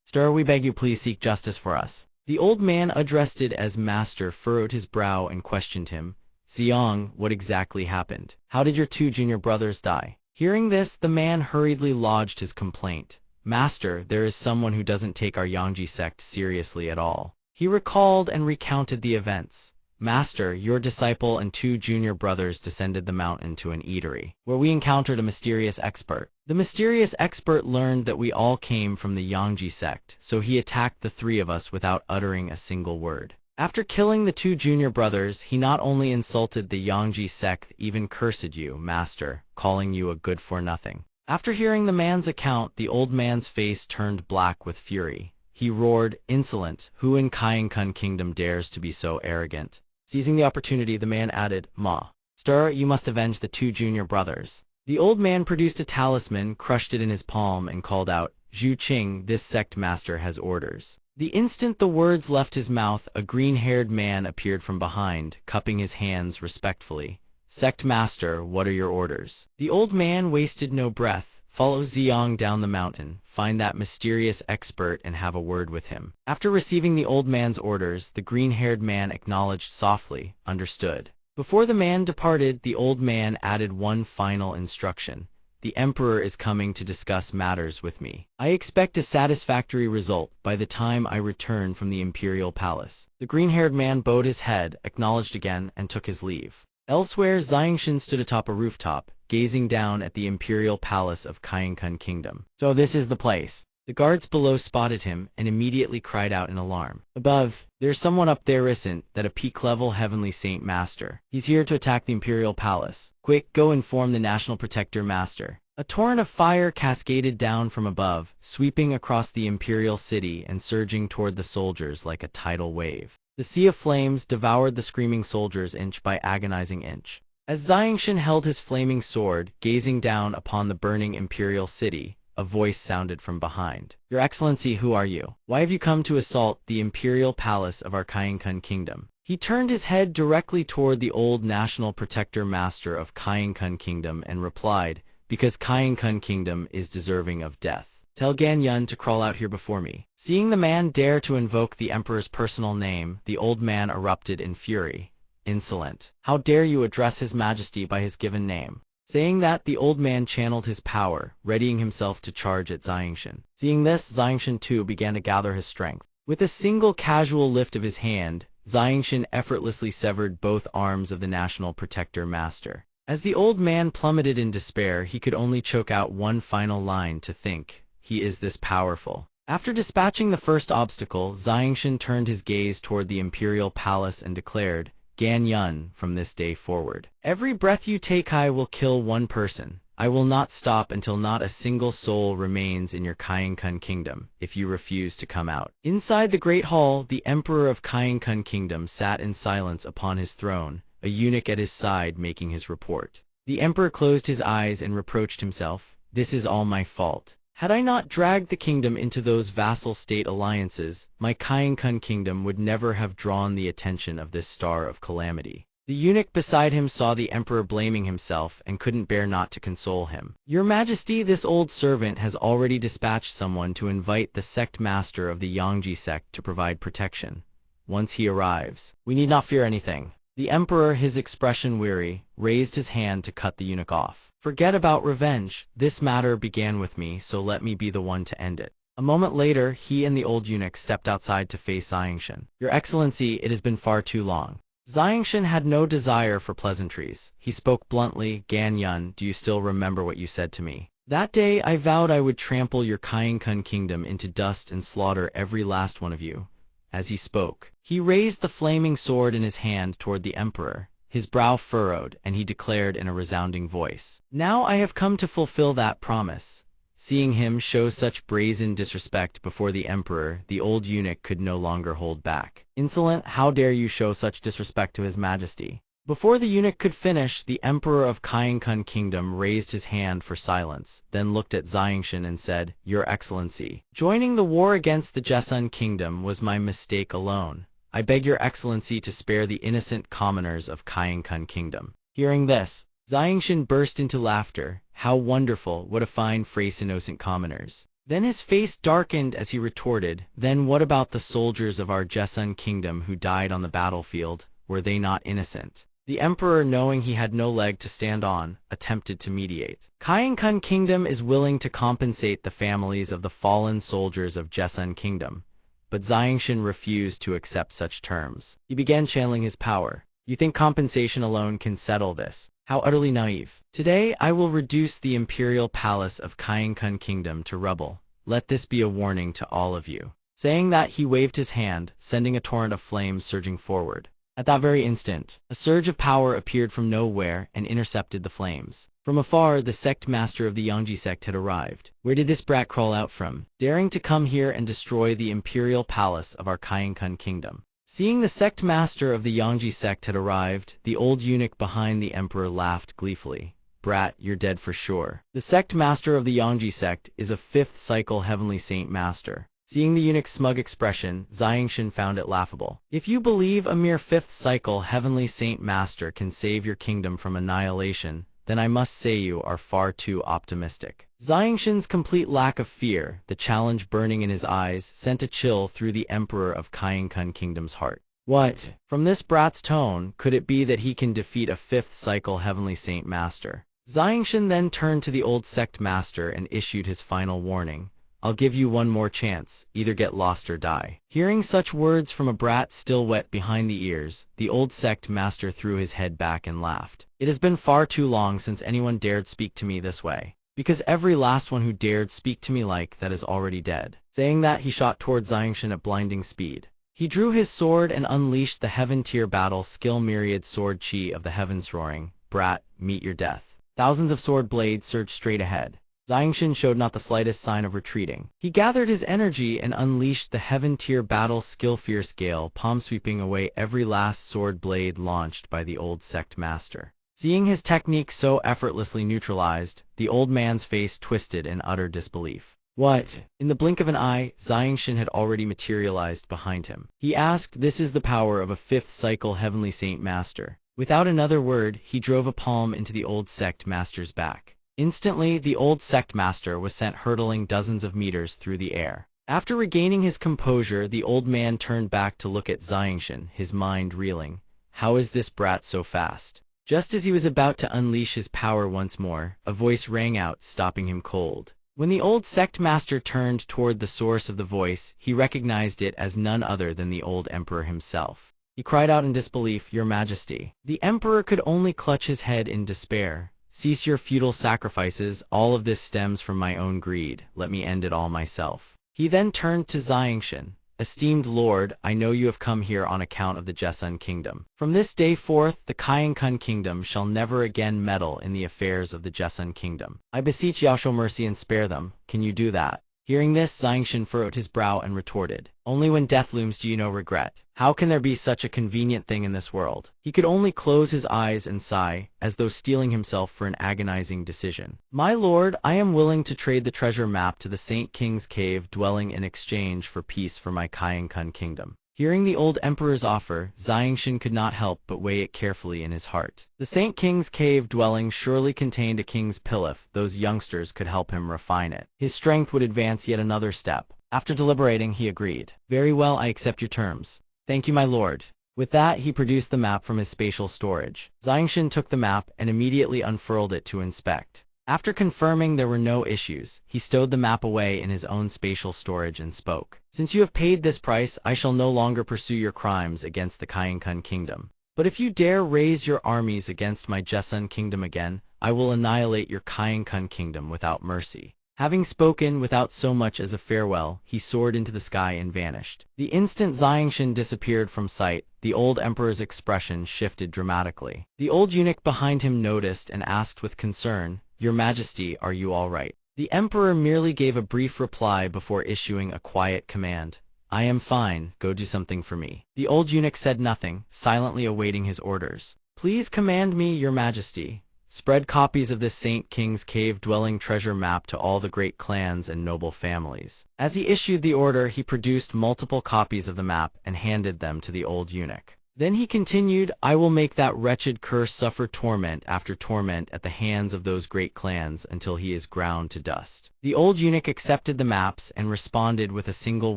Sir, we beg you please seek justice for us." The old man, addressed as master, furrowed his brow and questioned him. "Xiang, what exactly happened? How did your 2 junior brothers die?" Hearing this, the man hurriedly lodged his complaint. "Master, there is someone who doesn't take our Yangji sect seriously at all." He recalled and recounted the events. "Master, your disciple and 2 junior brothers descended the mountain to an eatery, where we encountered a mysterious expert. The mysterious expert learned that we all came from the Yangji sect, so he attacked the 3 of us without uttering a single word. After killing the 2 junior brothers, he not only insulted the Yangji sect, even cursed you, Master, calling you a good-for-nothing." After hearing the man's account, the old man's face turned black with fury. He roared, "Insolent! Who in Kainkun Kingdom dares to be so arrogant?" Seizing the opportunity, the man added, "Master, you must avenge the 2 junior brothers." The old man produced a talisman, crushed it in his palm, and called out, "Zhu Qing, this sect master has orders." The instant the words left his mouth, a green-haired man appeared from behind, cupping his hands respectfully. "Sect master, what are your orders?" The old man wasted no breath. "Follow Xiang down the mountain, find that mysterious expert and have a word with him." After receiving the old man's orders, the green-haired man acknowledged softly, "Understood." Before the man departed, the old man added one final instruction. "The Emperor is coming to discuss matters with me. I expect a satisfactory result by the time I return from the Imperial Palace." The green-haired man bowed his head, acknowledged again, and took his leave. Elsewhere, Xiangshan stood atop a rooftop, gazing down at the Imperial Palace of Kainkun Kingdom. "So this is the place." The guards below spotted him and immediately cried out in alarm. "Above, there's someone up there isn't that a peak-level heavenly saint master. He's here to attack the Imperial Palace. Quick, go inform the National Protector Master." A torrent of fire cascaded down from above, sweeping across the Imperial City and surging toward the soldiers like a tidal wave. The sea of flames devoured the screaming soldiers inch by agonizing inch. As Xiangshan held his flaming sword, gazing down upon the burning Imperial City, a voice sounded from behind. "Your Excellency, who are you? Why have you come to assault the Imperial Palace of our Kainkun Kingdom?" He turned his head directly toward the old National Protector Master of Kainkun Kingdom and replied, "Because Kainkun Kingdom is deserving of death. Tell Gan Yun to crawl out here before me." Seeing the man dare to invoke the Emperor's personal name, the old man erupted in fury. "Insolent! How dare you address His Majesty by his given name?" Saying that, the old man channeled his power, readying himself to charge at Xiangshan. Seeing this, Xiangshan too began to gather his strength. With a single casual lift of his hand, Xiangshan effortlessly severed both arms of the National Protector Master. As the old man plummeted in despair, he could only choke out one final line to think, "He is this powerful." After dispatching the first obstacle, Xiangshan turned his gaze toward the Imperial Palace and declared, "Gan Yun, from this day forward, every breath you take I will kill one person. I will not stop until not a single soul remains in your Kainkun Kingdom, if you refuse to come out." Inside the Great Hall, the Emperor of Kainkun Kingdom sat in silence upon his throne, a eunuch at his side making his report. The Emperor closed his eyes and reproached himself, "This is all my fault. Had I not dragged the kingdom into those vassal state alliances, my Kainkun Kingdom would never have drawn the attention of this star of calamity." The eunuch beside him saw the Emperor blaming himself and couldn't bear not to console him. "Your Majesty, this old servant has already dispatched someone to invite the sect master of the Yangji sect to provide protection. Once he arrives, we need not fear anything." The Emperor, his expression weary, raised his hand to cut the eunuch off. "Forget about revenge. This matter began with me, so let me be the one to end it." A moment later, he and the old eunuch stepped outside to face Xiangshan. "Your Excellency, it has been far too long." Xiangshan had no desire for pleasantries. He spoke bluntly, "Gan Yun, do you still remember what you said to me? That day I vowed I would trample your Kainkun Kingdom into dust and slaughter every last one of you." As he spoke, he raised the flaming sword in his hand toward the Emperor. His brow furrowed, and he declared in a resounding voice, "Now I have come to fulfill that promise." Seeing him show such brazen disrespect before the Emperor, the old eunuch could no longer hold back. "Insolent, how dare you show such disrespect to His Majesty?" Before the eunuch could finish, the Emperor of Kainkun Kingdom raised his hand for silence, then looked at Xiangshan and said, "Your Excellency, joining the war against the Jessun Kingdom was my mistake alone. I beg your Excellency to spare the innocent commoners of Kainkun Kingdom." Hearing this, Xiangshan burst into laughter. "How wonderful, what a fine phrase, innocent commoners." Then his face darkened as he retorted, "Then what about the soldiers of our Jessun Kingdom who died on the battlefield? Were they not innocent?" The Emperor, knowing he had no leg to stand on, attempted to mediate. "Kainkun Kingdom is willing to compensate the families of the fallen soldiers of Jessun Kingdom. but Xiangshan refused to accept such terms. He began channeling his power. You think compensation alone can settle this? How utterly naive. Today I will reduce the imperial palace of Kainkun Kingdom to rubble. Let this be a warning to all of you. Saying that, he waved his hand, sending a torrent of flames surging forward. At that very instant, a surge of power appeared from nowhere and intercepted the flames. From afar, the sect master of the Yangji sect had arrived. Where did this brat crawl out from, daring to come here and destroy the imperial palace of our Kainkun Kingdom? Seeing the sect master of the Yangji sect had arrived, the old eunuch behind the emperor laughed gleefully. Brat, you're dead for sure. The sect master of the Yangji sect is a 5th cycle heavenly saint master. Seeing the eunuch's smug expression, Xiangshan found it laughable. If you believe a mere 5th cycle heavenly saint master can save your kingdom from annihilation, then I must say you are far too optimistic. Xiangshan's complete lack of fear, the challenge burning in his eyes, sent a chill through the emperor of Kainkun Kingdom's heart. What? From this brat's tone, could it be that he can defeat a 5th cycle heavenly saint master? Xiangshan then turned to the old sect master and issued his final warning. I'll give you one more chance, either get lost or die. Hearing such words from a brat still wet behind the ears, the old sect master threw his head back and laughed. It has been far too long since anyone dared speak to me this way, because every last one who dared speak to me like that is already dead. Saying that, he shot towards Xiangshan at blinding speed. He drew his sword and unleashed the heaven-tier battle skill myriad sword chi of the heavens roaring. Brat, meet your death. Thousands of sword blades surged straight ahead. Xiangshan showed not the slightest sign of retreating. He gathered his energy and unleashed the heaven-tier battle skill fierce gale, palm sweeping away every last sword blade launched by the old sect master. Seeing his technique so effortlessly neutralized, the old man's face twisted in utter disbelief. What? In the blink of an eye, Xiangshan had already materialized behind him. He asked, this is the power of a 5th cycle heavenly saint master. Without another word, he drove a palm into the old sect master's back. Instantly, the old sect master was sent hurtling dozens of meters through the air. After regaining his composure, the old man turned back to look at Xiangshan, his mind reeling. How is this brat so fast? Just as he was about to unleash his power once more, a voice rang out, stopping him cold. When the old sect master turned toward the source of the voice, he recognized it as none other than the old emperor himself. He cried out in disbelief, Your Majesty. The emperor could only clutch his head in despair. Cease your futile sacrifices, all of this stems from my own greed, let me end it all myself. He then turned to Xiangshan. Esteemed lord, I know you have come here on account of the Jessun Kingdom. From this day forth, the Kainkun Kingdom shall never again meddle in the affairs of the Jessun Kingdom. I beseech you show mercy and spare them. Can you do that? Hearing this, Xiangshan furrowed his brow and retorted, Only when death looms do you know regret. How can there be such a convenient thing in this world? He could only close his eyes and sigh, as though steeling himself for an agonizing decision. My lord, I am willing to trade the treasure map to the Saint King's cave dwelling in exchange for peace for my Kainkun Kingdom. Hearing the old emperor's offer, Xiangshan could not help but weigh it carefully in his heart. The Saint King's cave dwelling surely contained a king's pilaf. Those youngsters could help him refine it. His strength would advance yet another step. After deliberating, he agreed. Very well, I accept your terms. Thank you, my lord. With that, he produced the map from his spatial storage. Xiangshan took the map and immediately unfurled it to inspect. After confirming there were no issues, he stowed the map away in his own spatial storage and spoke. Since you have paid this price, I shall no longer pursue your crimes against the Kainkun Kingdom. But if you dare raise your armies against my Jessun Kingdom again, I will annihilate your Kainkun Kingdom without mercy. Having spoken without so much as a farewell, he soared into the sky and vanished. The instant Xiangshan disappeared from sight, the old emperor's expression shifted dramatically. The old eunuch behind him noticed and asked with concern, Your Majesty, are you all right? The emperor merely gave a brief reply before issuing a quiet command. I am fine, go do something for me. The old eunuch said nothing, silently awaiting his orders. Please command me, Your Majesty. Spread copies of this Saint King's cave dwelling treasure map to all the great clans and noble families. As he issued the order, he produced multiple copies of the map and handed them to the old eunuch. Then he continued, I will make that wretched curse suffer torment after torment at the hands of those great clans until he is ground to dust. The old eunuch accepted the maps and responded with a single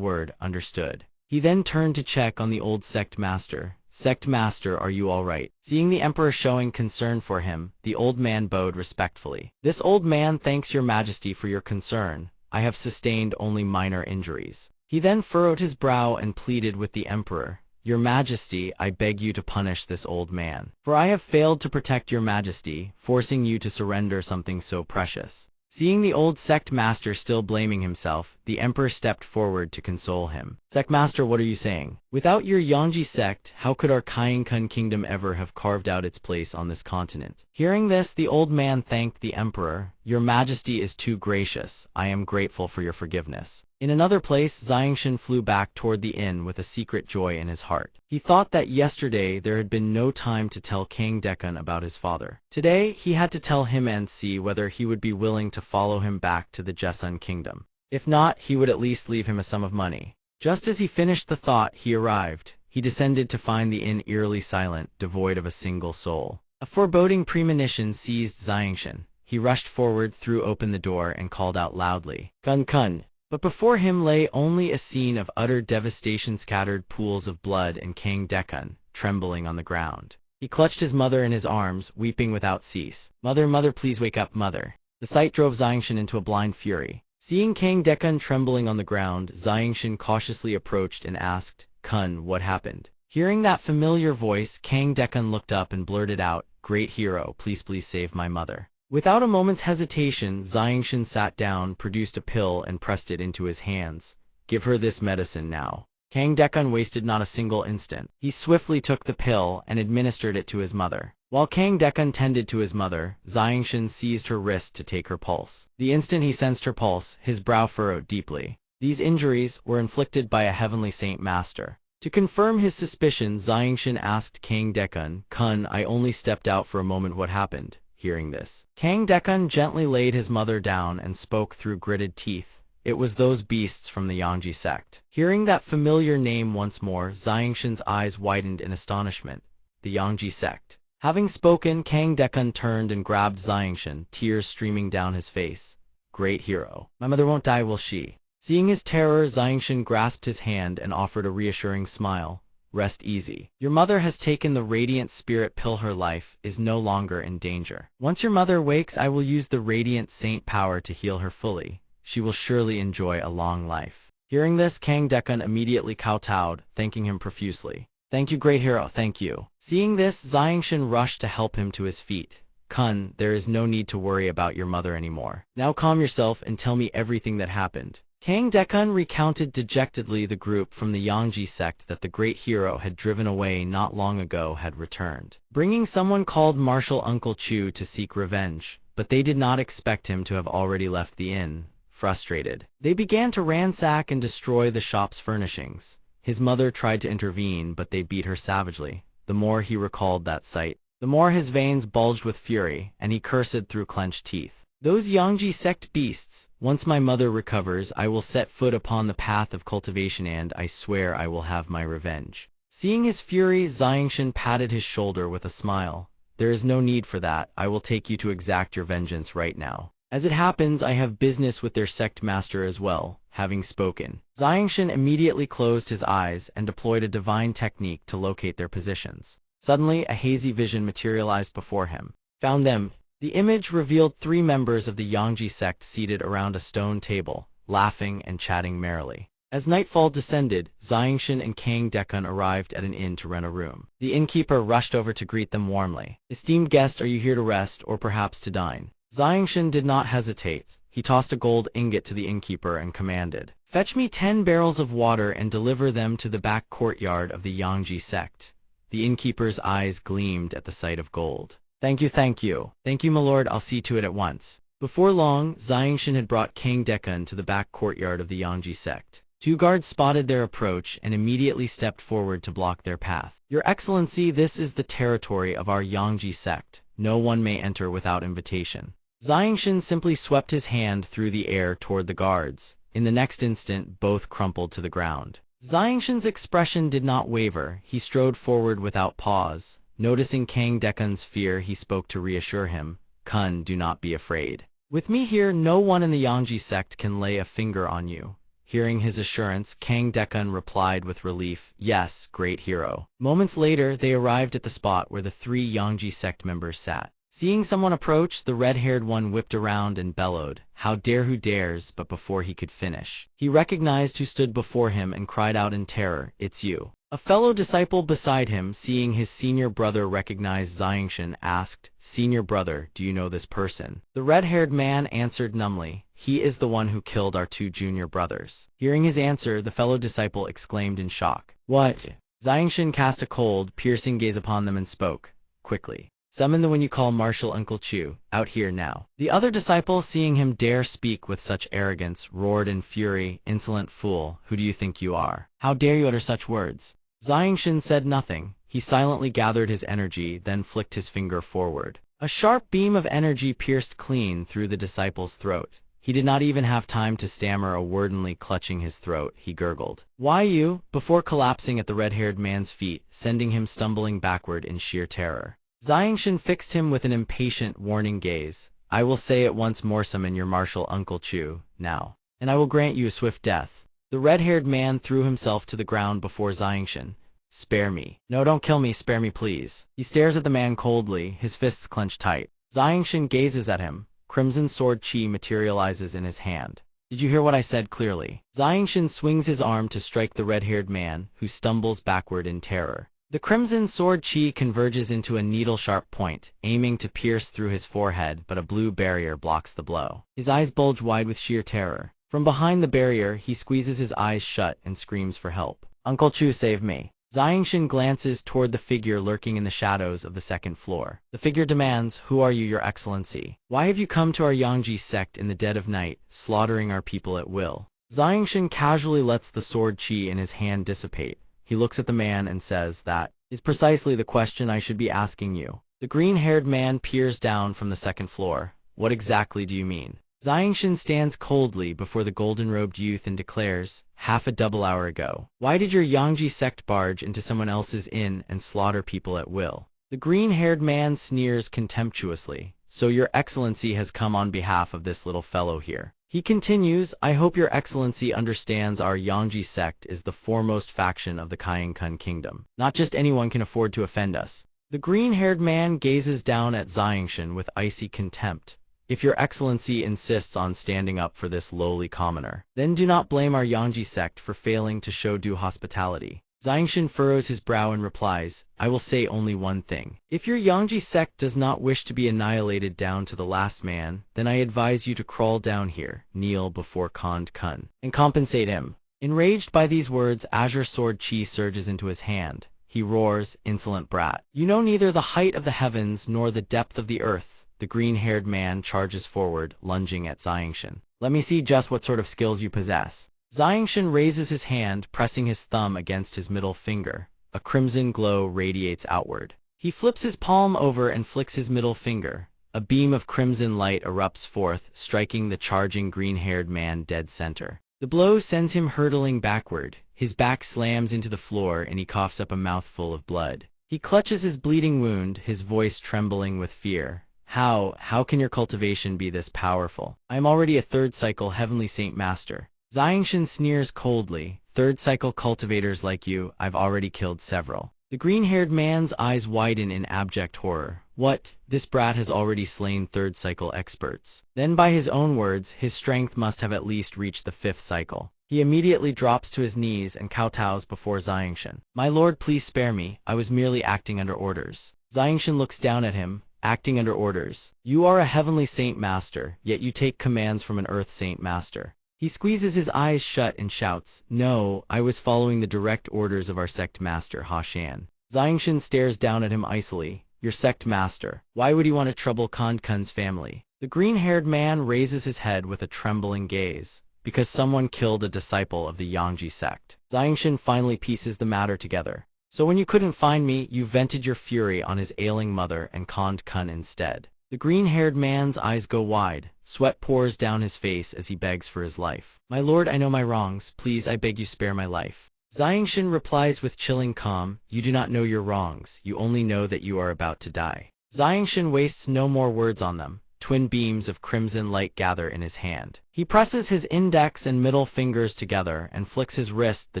word, understood. He then turned to check on the old sect master. Sect master, are you all right? Seeing the emperor showing concern for him, the old man bowed respectfully. This old man thanks your majesty for your concern. I have sustained only minor injuries. He then furrowed his brow and pleaded with the emperor, "Your Majesty, I beg you to punish this old man, for I have failed to protect your Majesty, forcing you to surrender something so precious." Seeing the old sect master still blaming himself, the emperor stepped forward to console him. "Sect master, what are you saying? Without your Yangji sect, how could our Kainkun kingdom ever have carved out its place on this continent?" Hearing this, the old man thanked the emperor. "Your Majesty is too gracious. I am grateful for your forgiveness." In another place, Xiangshan flew back toward the inn with a secret joy in his heart. He thought that yesterday there had been no time to tell King Dekun about his father. Today, he had to tell him and see whether he would be willing to follow him back to the Jessun kingdom. If not, he would at least leave him a sum of money. Just as he finished the thought, he arrived. He descended to find the inn eerily silent, devoid of a single soul. A foreboding premonition seized Xiangshan. He rushed forward, threw open the door, and called out loudly, "Kun Kun!" But before him lay only a scene of utter devastation, scattered pools of blood, and King Dekun, trembling on the ground. He clutched his mother in his arms, weeping without cease. "Mother, mother, please wake up, mother." The sight drove Xiangshan into a blind fury. Seeing King Dekun trembling on the ground, Xiangshan cautiously approached and asked, "Kun, what happened?" Hearing that familiar voice, King Dekun looked up and blurted out, "Great hero, please save my mother." Without a moment's hesitation, Xiangshan sat down, produced a pill, and pressed it into his hands. "Give her this medicine now." King Dekun wasted not a single instant. He swiftly took the pill and administered it to his mother. While King Dekun tended to his mother, Xiangshan seized her wrist to take her pulse. The instant he sensed her pulse, his brow furrowed deeply. These injuries were inflicted by a heavenly saint master. To confirm his suspicion, Xiangshan asked King Dekun, "Kun, I only stepped out for a moment, what happened?" Hearing this, King Dekun gently laid his mother down and spoke through gritted teeth. "It was those beasts from the Yangji sect." Hearing that familiar name once more, Xiangshan's eyes widened in astonishment. The Yangji sect. Having spoken, King Dekun turned and grabbed Xiangshan, tears streaming down his face. "Great hero. My mother won't die, will she?" Seeing his terror, Xiangshan grasped his hand and offered a reassuring smile. "Rest easy. Your mother has taken the radiant spirit pill. Her life is no longer in danger. Once your mother wakes, I will use the radiant saint power to heal her fully. She will surely enjoy a long life." Hearing this, King Dekun immediately kowtowed, thanking him profusely. "Thank you, great hero, thank you." Seeing this, Xiangshan rushed to help him to his feet. "Kun, there is no need to worry about your mother anymore. Now calm yourself and tell me everything that happened." King Dekun recounted dejectedly. The group from the Yangji sect that the great hero had driven away not long ago had returned, bringing someone called Martial Uncle Chu to seek revenge, but they did not expect him to have already left the inn. Frustrated, they began to ransack and destroy the shop's furnishings. His mother tried to intervene, but they beat her savagely. The more he recalled that sight, the more his veins bulged with fury, and he cursed through clenched teeth. "Those Yangji sect beasts! Once my mother recovers, I will set foot upon the path of cultivation, and I swear I will have my revenge." Seeing his fury, Xiangshan patted his shoulder with a smile. "There is no need for that. I will take you to exact your vengeance right now. As it happens, I have business with their sect master as well." Having spoken, Xiangshan immediately closed his eyes and deployed a divine technique to locate their positions. Suddenly, a hazy vision materialized before him. "Found them." The image revealed 3 members of the Yangji sect seated around a stone table, laughing and chatting merrily. As nightfall descended, Xiangshan and King Dekun arrived at an inn to rent a room. The innkeeper rushed over to greet them warmly. "Esteemed guest, are you here to rest or perhaps to dine?" Xiangshan did not hesitate. He tossed a gold ingot to the innkeeper and commanded, "Fetch me 10 barrels of water and deliver them to the back courtyard of the Yangji sect." The innkeeper's eyes gleamed at the sight of gold. "Thank you, thank you. Thank you, my lord, I'll see to it at once." Before long, Xiangshan had brought King Dekun to the back courtyard of the Yangji sect. 2 guards spotted their approach and immediately stepped forward to block their path. "Your Excellency, this is the territory of our Yangji sect. No one may enter without invitation." Xiangshan simply swept his hand through the air toward the guards. In the next instant, both crumpled to the ground. Xiangshan's expression did not waver. He strode forward without pause. Noticing King Dekun's fear, he spoke to reassure him. "Kun, do not be afraid. With me here, no one in the Yangji sect can lay a finger on you." Hearing his assurance, King Dekun replied with relief, "Yes, great hero." Moments later, they arrived at the spot where the 3 Yangji sect members sat. Seeing someone approach, the red-haired one whipped around and bellowed, "How dare who dares," but before he could finish, he recognized who stood before him and cried out in terror, "It's you." A fellow disciple beside him, seeing his senior brother recognize Xiangshan, asked, "Senior brother, do you know this person?" The red-haired man answered numbly, "He is the one who killed our 2 junior brothers." Hearing his answer, the fellow disciple exclaimed in shock, "What?" Xiangshan cast a cold, piercing gaze upon them and spoke, quickly, "Summon the one you call Martial Uncle Chu, out here now." The other disciple, seeing him dare speak with such arrogance, roared in fury, "Insolent fool, who do you think you are? How dare you utter such words?" Xiangshan said nothing. He silently gathered his energy, then flicked his finger forward. A sharp beam of energy pierced clean through the disciple's throat. He did not even have time to stammer a word. Clutching his throat, he gurgled, "Why you?" before collapsing at the red-haired man's feet, sending him stumbling backward in sheer terror. Xiangshan fixed him with an impatient, warning gaze. "I will say it once more, summon your martial Uncle Chu, now, and I will grant you a swift death." The red-haired man threw himself to the ground before Xiangshan. "Spare me. No, don't kill me, spare me please." He stares at the man coldly, his fists clenched tight. Xiangshan gazes at him. Crimson sword chi materializes in his hand. "Did you hear what I said clearly?" Xiangshan swings his arm to strike the red-haired man, who stumbles backward in terror. The crimson sword chi converges into a needle-sharp point, aiming to pierce through his forehead, but a blue barrier blocks the blow. His eyes bulge wide with sheer terror. From behind the barrier, he squeezes his eyes shut and screams for help. "Uncle Chu, save me." Xiangshan glances toward the figure lurking in the shadows of the second floor. The figure demands, "Who are you, your excellency? Why have you come to our Yangji sect in the dead of night, slaughtering our people at will?" Xiangshan casually lets the sword chi in his hand dissipate. He looks at the man and says, "That is precisely the question I should be asking you." The green-haired man peers down from the second floor. "What exactly do you mean?" Xiangshan stands coldly before the golden-robed youth and declares, "Half a double hour ago, why did your Yangji sect barge into someone else's inn and slaughter people at will?" The green-haired man sneers contemptuously. "So your excellency has come on behalf of this little fellow here." He continues, "I hope your excellency understands our Yangji sect is the foremost faction of the Kaiyan kingdom. Not just anyone can afford to offend us." The green-haired man gazes down at Xiangshan with icy contempt. "If your excellency insists on standing up for this lowly commoner, then do not blame our Yangji sect for failing to show due hospitality." Xiangshan furrows his brow and replies, "I will say only one thing. If your Yangji sect does not wish to be annihilated down to the last man, then I advise you to crawl down here, kneel before Kand Kun, and compensate him." Enraged by these words, Azure Sword Chi surges into his hand. He roars, "Insolent brat! You know neither the height of the heavens nor the depth of the earth." The green-haired man charges forward, lunging at Xiangshan. "Let me see just what sort of skills you possess." Xiangshan raises his hand, pressing his thumb against his middle finger. A crimson glow radiates outward. He flips his palm over and flicks his middle finger. A beam of crimson light erupts forth, striking the charging green-haired man dead center. The blow sends him hurtling backward. His back slams into the floor and he coughs up a mouthful of blood. He clutches his bleeding wound, his voice trembling with fear. How can your cultivation be this powerful? I am already a third-cycle Heavenly Saint Master." Xiangshan sneers coldly. "Third-cycle cultivators like you, I've already killed several." The green-haired man's eyes widen in abject horror. "What? This brat has already slain third-cycle experts. Then by his own words, his strength must have at least reached the 5th cycle." He immediately drops to his knees and kowtows before Xiangshan. "My lord, please spare me. I was merely acting under orders." Xiangshan looks down at him. "Acting under orders? You are a Heavenly Saint Master, yet you take commands from an Earth Saint Master." He squeezes his eyes shut and shouts, "No, I was following the direct orders of our sect master, Ha Shan." Xiangshan stares down at him icily. "Your sect master? Why would he want to trouble Kand Kun's family?" The green-haired man raises his head with a trembling gaze. "Because someone killed a disciple of the Yangji sect." Xiangshan finally pieces the matter together. "So when you couldn't find me, you vented your fury on his ailing mother and Kand Kun instead." The green-haired man's eyes go wide. Sweat pours down his face as he begs for his life. "My lord, I know my wrongs. Please, I beg you spare my life." Xiangshan replies with chilling calm, "You do not know your wrongs. You only know that you are about to die." Xiangshan wastes no more words on them. Twin beams of crimson light gather in his hand. He presses his index and middle fingers together and flicks his wrist. The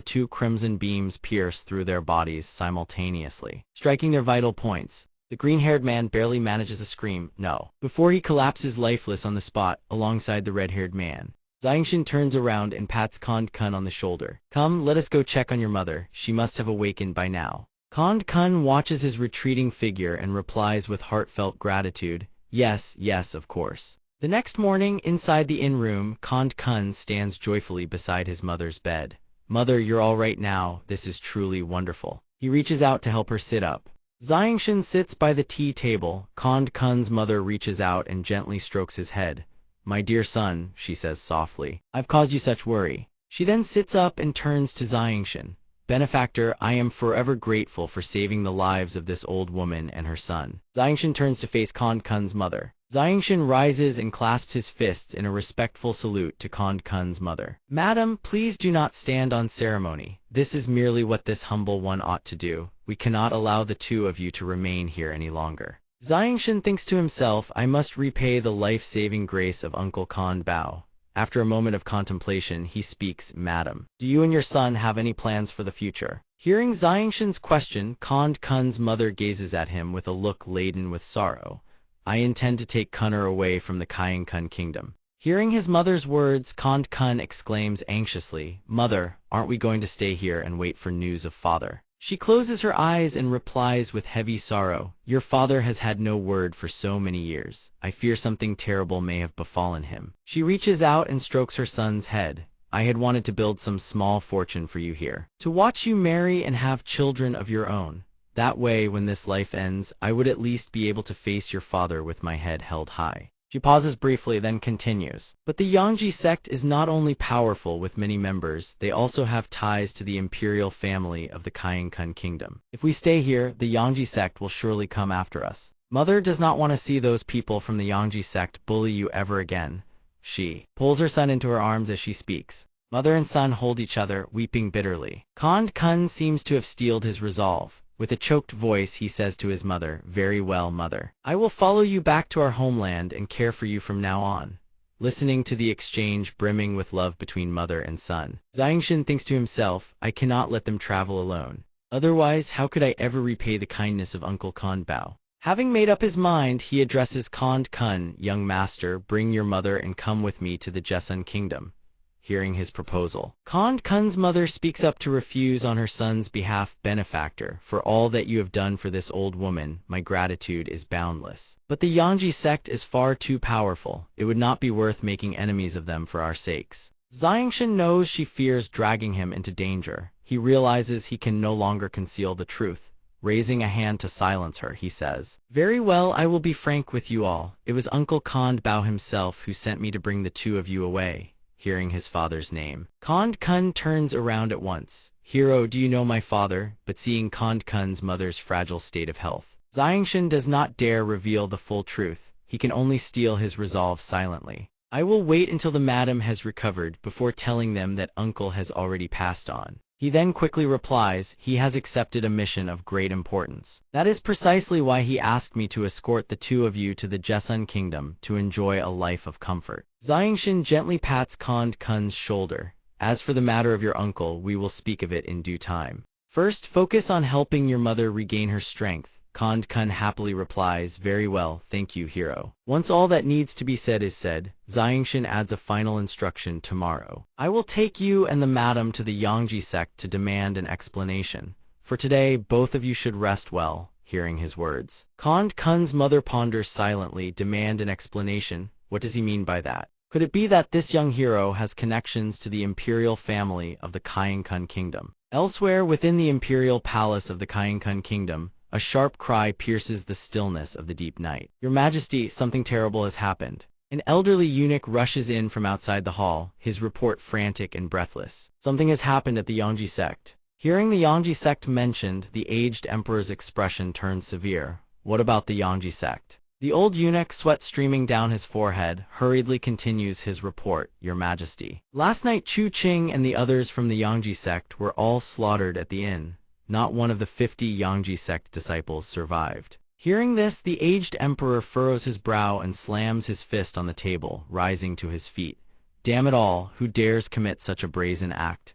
2 crimson beams pierce through their bodies simultaneously, striking their vital points. The green-haired man barely manages a scream, no, before he collapses lifeless on the spot alongside the red-haired man. Xiangshan turns around and pats Kond Kun on the shoulder. Come, let us go check on your mother. She must have awakened by now. Kond Kun watches his retreating figure and replies with heartfelt gratitude. Yes, yes, of course. The next morning, inside the inn room, Kond Kun stands joyfully beside his mother's bed. Mother, you're all right now. This is truly wonderful. He reaches out to help her sit up. Xiangshan sits by the tea table. Kond Kun's mother reaches out and gently strokes his head. My dear son, she says softly, I've caused you such worry. She then sits up and turns to Xiangshan. Benefactor, I am forever grateful for saving the lives of this old woman and her son. Xiangshan turns to face Kond Kun's mother. Xiangshan rises and clasps his fists in a respectful salute to Kond Kun's mother. Madam, please do not stand on ceremony. This is merely what this humble one ought to do. We cannot allow the two of you to remain here any longer. Xiangshan thinks to himself, I must repay the life-saving grace of Uncle Kond Bao. After a moment of contemplation, he speaks, Madam, do you and your son have any plans for the future? Hearing Xiangshan's question, Kond Kun's mother gazes at him with a look laden with sorrow. I intend to take Kun'er away from the Kun kingdom. Hearing his mother's words, Kond Kun exclaims anxiously, Mother, aren't we going to stay here and wait for news of father? She closes her eyes and replies with heavy sorrow, Your father has had no word for so many years. I fear something terrible may have befallen him. She reaches out and strokes her son's head. I had wanted to build some small fortune for you here, to watch you marry and have children of your own. That way, when this life ends, I would at least be able to face your father with my head held high. She pauses briefly, then continues. But the Yangji sect is not only powerful with many members, they also have ties to the imperial family of the Kun kingdom. If we stay here, the Yangji sect will surely come after us. Mother does not want to see those people from the Yangji sect bully you ever again. She pulls her son into her arms as she speaks. Mother and son hold each other, weeping bitterly. Kond Kun seems to have steeled his resolve. With a choked voice, he says to his mother, Very well, mother. I will follow you back to our homeland and care for you from now on. Listening to the exchange brimming with love between mother and son, Xiangshan thinks to himself, I cannot let them travel alone. Otherwise, how could I ever repay the kindness of Uncle Kond Bao? Having made up his mind, he addresses Kond Kun, Young master, bring your mother and come with me to the Jessun kingdom. Hearing his proposal, Kond Kun's mother speaks up to refuse on her son's behalf. Benefactor, for all that you have done for this old woman, my gratitude is boundless. But the Yangji sect is far too powerful. It would not be worth making enemies of them for our sakes. Xiangshan knows she fears dragging him into danger. He realizes he can no longer conceal the truth. Raising a hand to silence her, he says, Very well, I will be frank with you all. It was Uncle Kond Bao himself who sent me to bring the two of you away. Hearing his father's name, Kond Kun turns around at once. Hero, do you know my father? But seeing Kond Kun's mother's fragile state of health, Xiangshan does not dare reveal the full truth. He can only steel his resolve silently. I will wait until the madam has recovered before telling them that uncle has already passed on. He then quickly replies, he has accepted a mission of great importance. That is precisely why he asked me to escort the two of you to the Jessun kingdom to enjoy a life of comfort. Xiangshan gently pats Kond Kun's shoulder. As for the matter of your uncle, we will speak of it in due time. First, focus on helping your mother regain her strength. Kond Kun happily replies, Very well, thank you, hero. Once all that needs to be said is said, Xiangshan adds a final instruction tomorrow. I will take you and the madam to the Yangji sect to demand an explanation. For today, both of you should rest well. Hearing his words, Kond Kun's mother ponders silently. Demand an explanation? What does he mean by that? Could it be that this young hero has connections to the imperial family of the Kun kingdom? Elsewhere within the imperial palace of the Kun kingdom, a sharp cry pierces the stillness of the deep night. Your Majesty, something terrible has happened. An elderly eunuch rushes in from outside the hall, his report frantic and breathless. Something has happened at the Yangji sect. Hearing the Yangji sect mentioned, the aged emperor's expression turns severe. What about the Yangji sect? The old eunuch, sweat streaming down his forehead, hurriedly continues his report, Your Majesty. Last night Chu Qing and the others from the Yangji sect were all slaughtered at the inn. Not one of the 50 Yangji sect disciples survived. Hearing this, the aged emperor furrows his brow and slams his fist on the table, rising to his feet. Damn it all, who dares commit such a brazen act?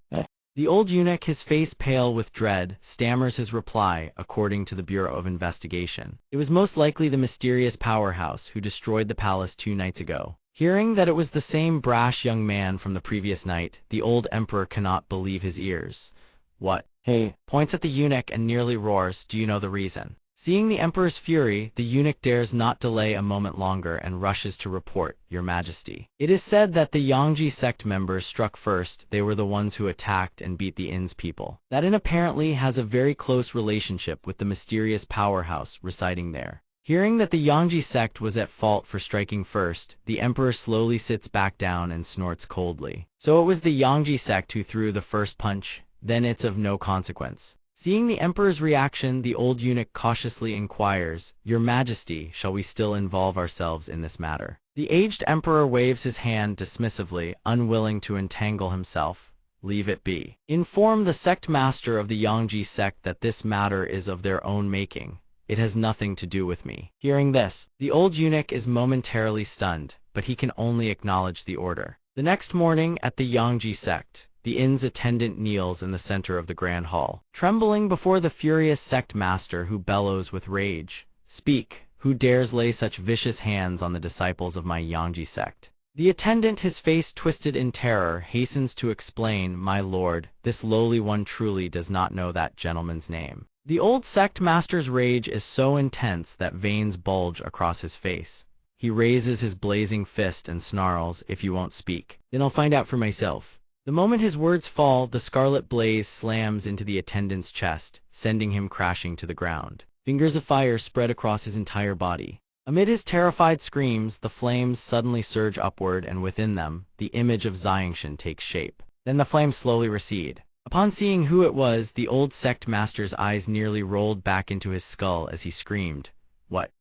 The old eunuch, his face pale with dread, stammers his reply, according to the Bureau of Investigation. It was most likely the mysterious powerhouse who destroyed the palace 2 nights ago. Hearing that it was the same brash young man from the previous night, the old emperor cannot believe his ears. What? Hey, points at the eunuch and nearly roars, do you know the reason? Seeing the emperor's fury, the eunuch dares not delay a moment longer and rushes to report, Your Majesty. It is said that the Yangji sect members struck first. They were the ones who attacked and beat the inn's people. That inn apparently has a very close relationship with the mysterious powerhouse residing there. Hearing that the Yangji sect was at fault for striking first, the emperor slowly sits back down and snorts coldly. So it was the Yangji sect who threw the first punch? Then it's of no consequence. Seeing the emperor's reaction, the old eunuch cautiously inquires, Your Majesty, shall we still involve ourselves in this matter? The aged emperor waves his hand dismissively, unwilling to entangle himself. Leave it be. Inform the sect master of the Yangji sect that this matter is of their own making. It has nothing to do with me. Hearing this, the old eunuch is momentarily stunned, but he can only acknowledge the order. The next morning, at the Yangji sect, the inn's attendant kneels in the center of the grand hall, trembling before the furious sect master who bellows with rage. Speak, who dares lay such vicious hands on the disciples of my Yangji sect? The attendant, his face twisted in terror, hastens to explain, My lord, this lowly one truly does not know that gentleman's name. The old sect master's rage is so intense that veins bulge across his face. He raises his blazing fist and snarls, If you won't speak, then I'll find out for myself. The moment his words fall, the scarlet blaze slams into the attendant's chest, sending him crashing to the ground. Fingers of fire spread across his entire body. Amid his terrified screams, the flames suddenly surge upward, and within them, the image of Xiangshan takes shape. Then the flames slowly recede. Upon seeing who it was, the old sect master's eyes nearly rolled back into his skull as he screamed, What?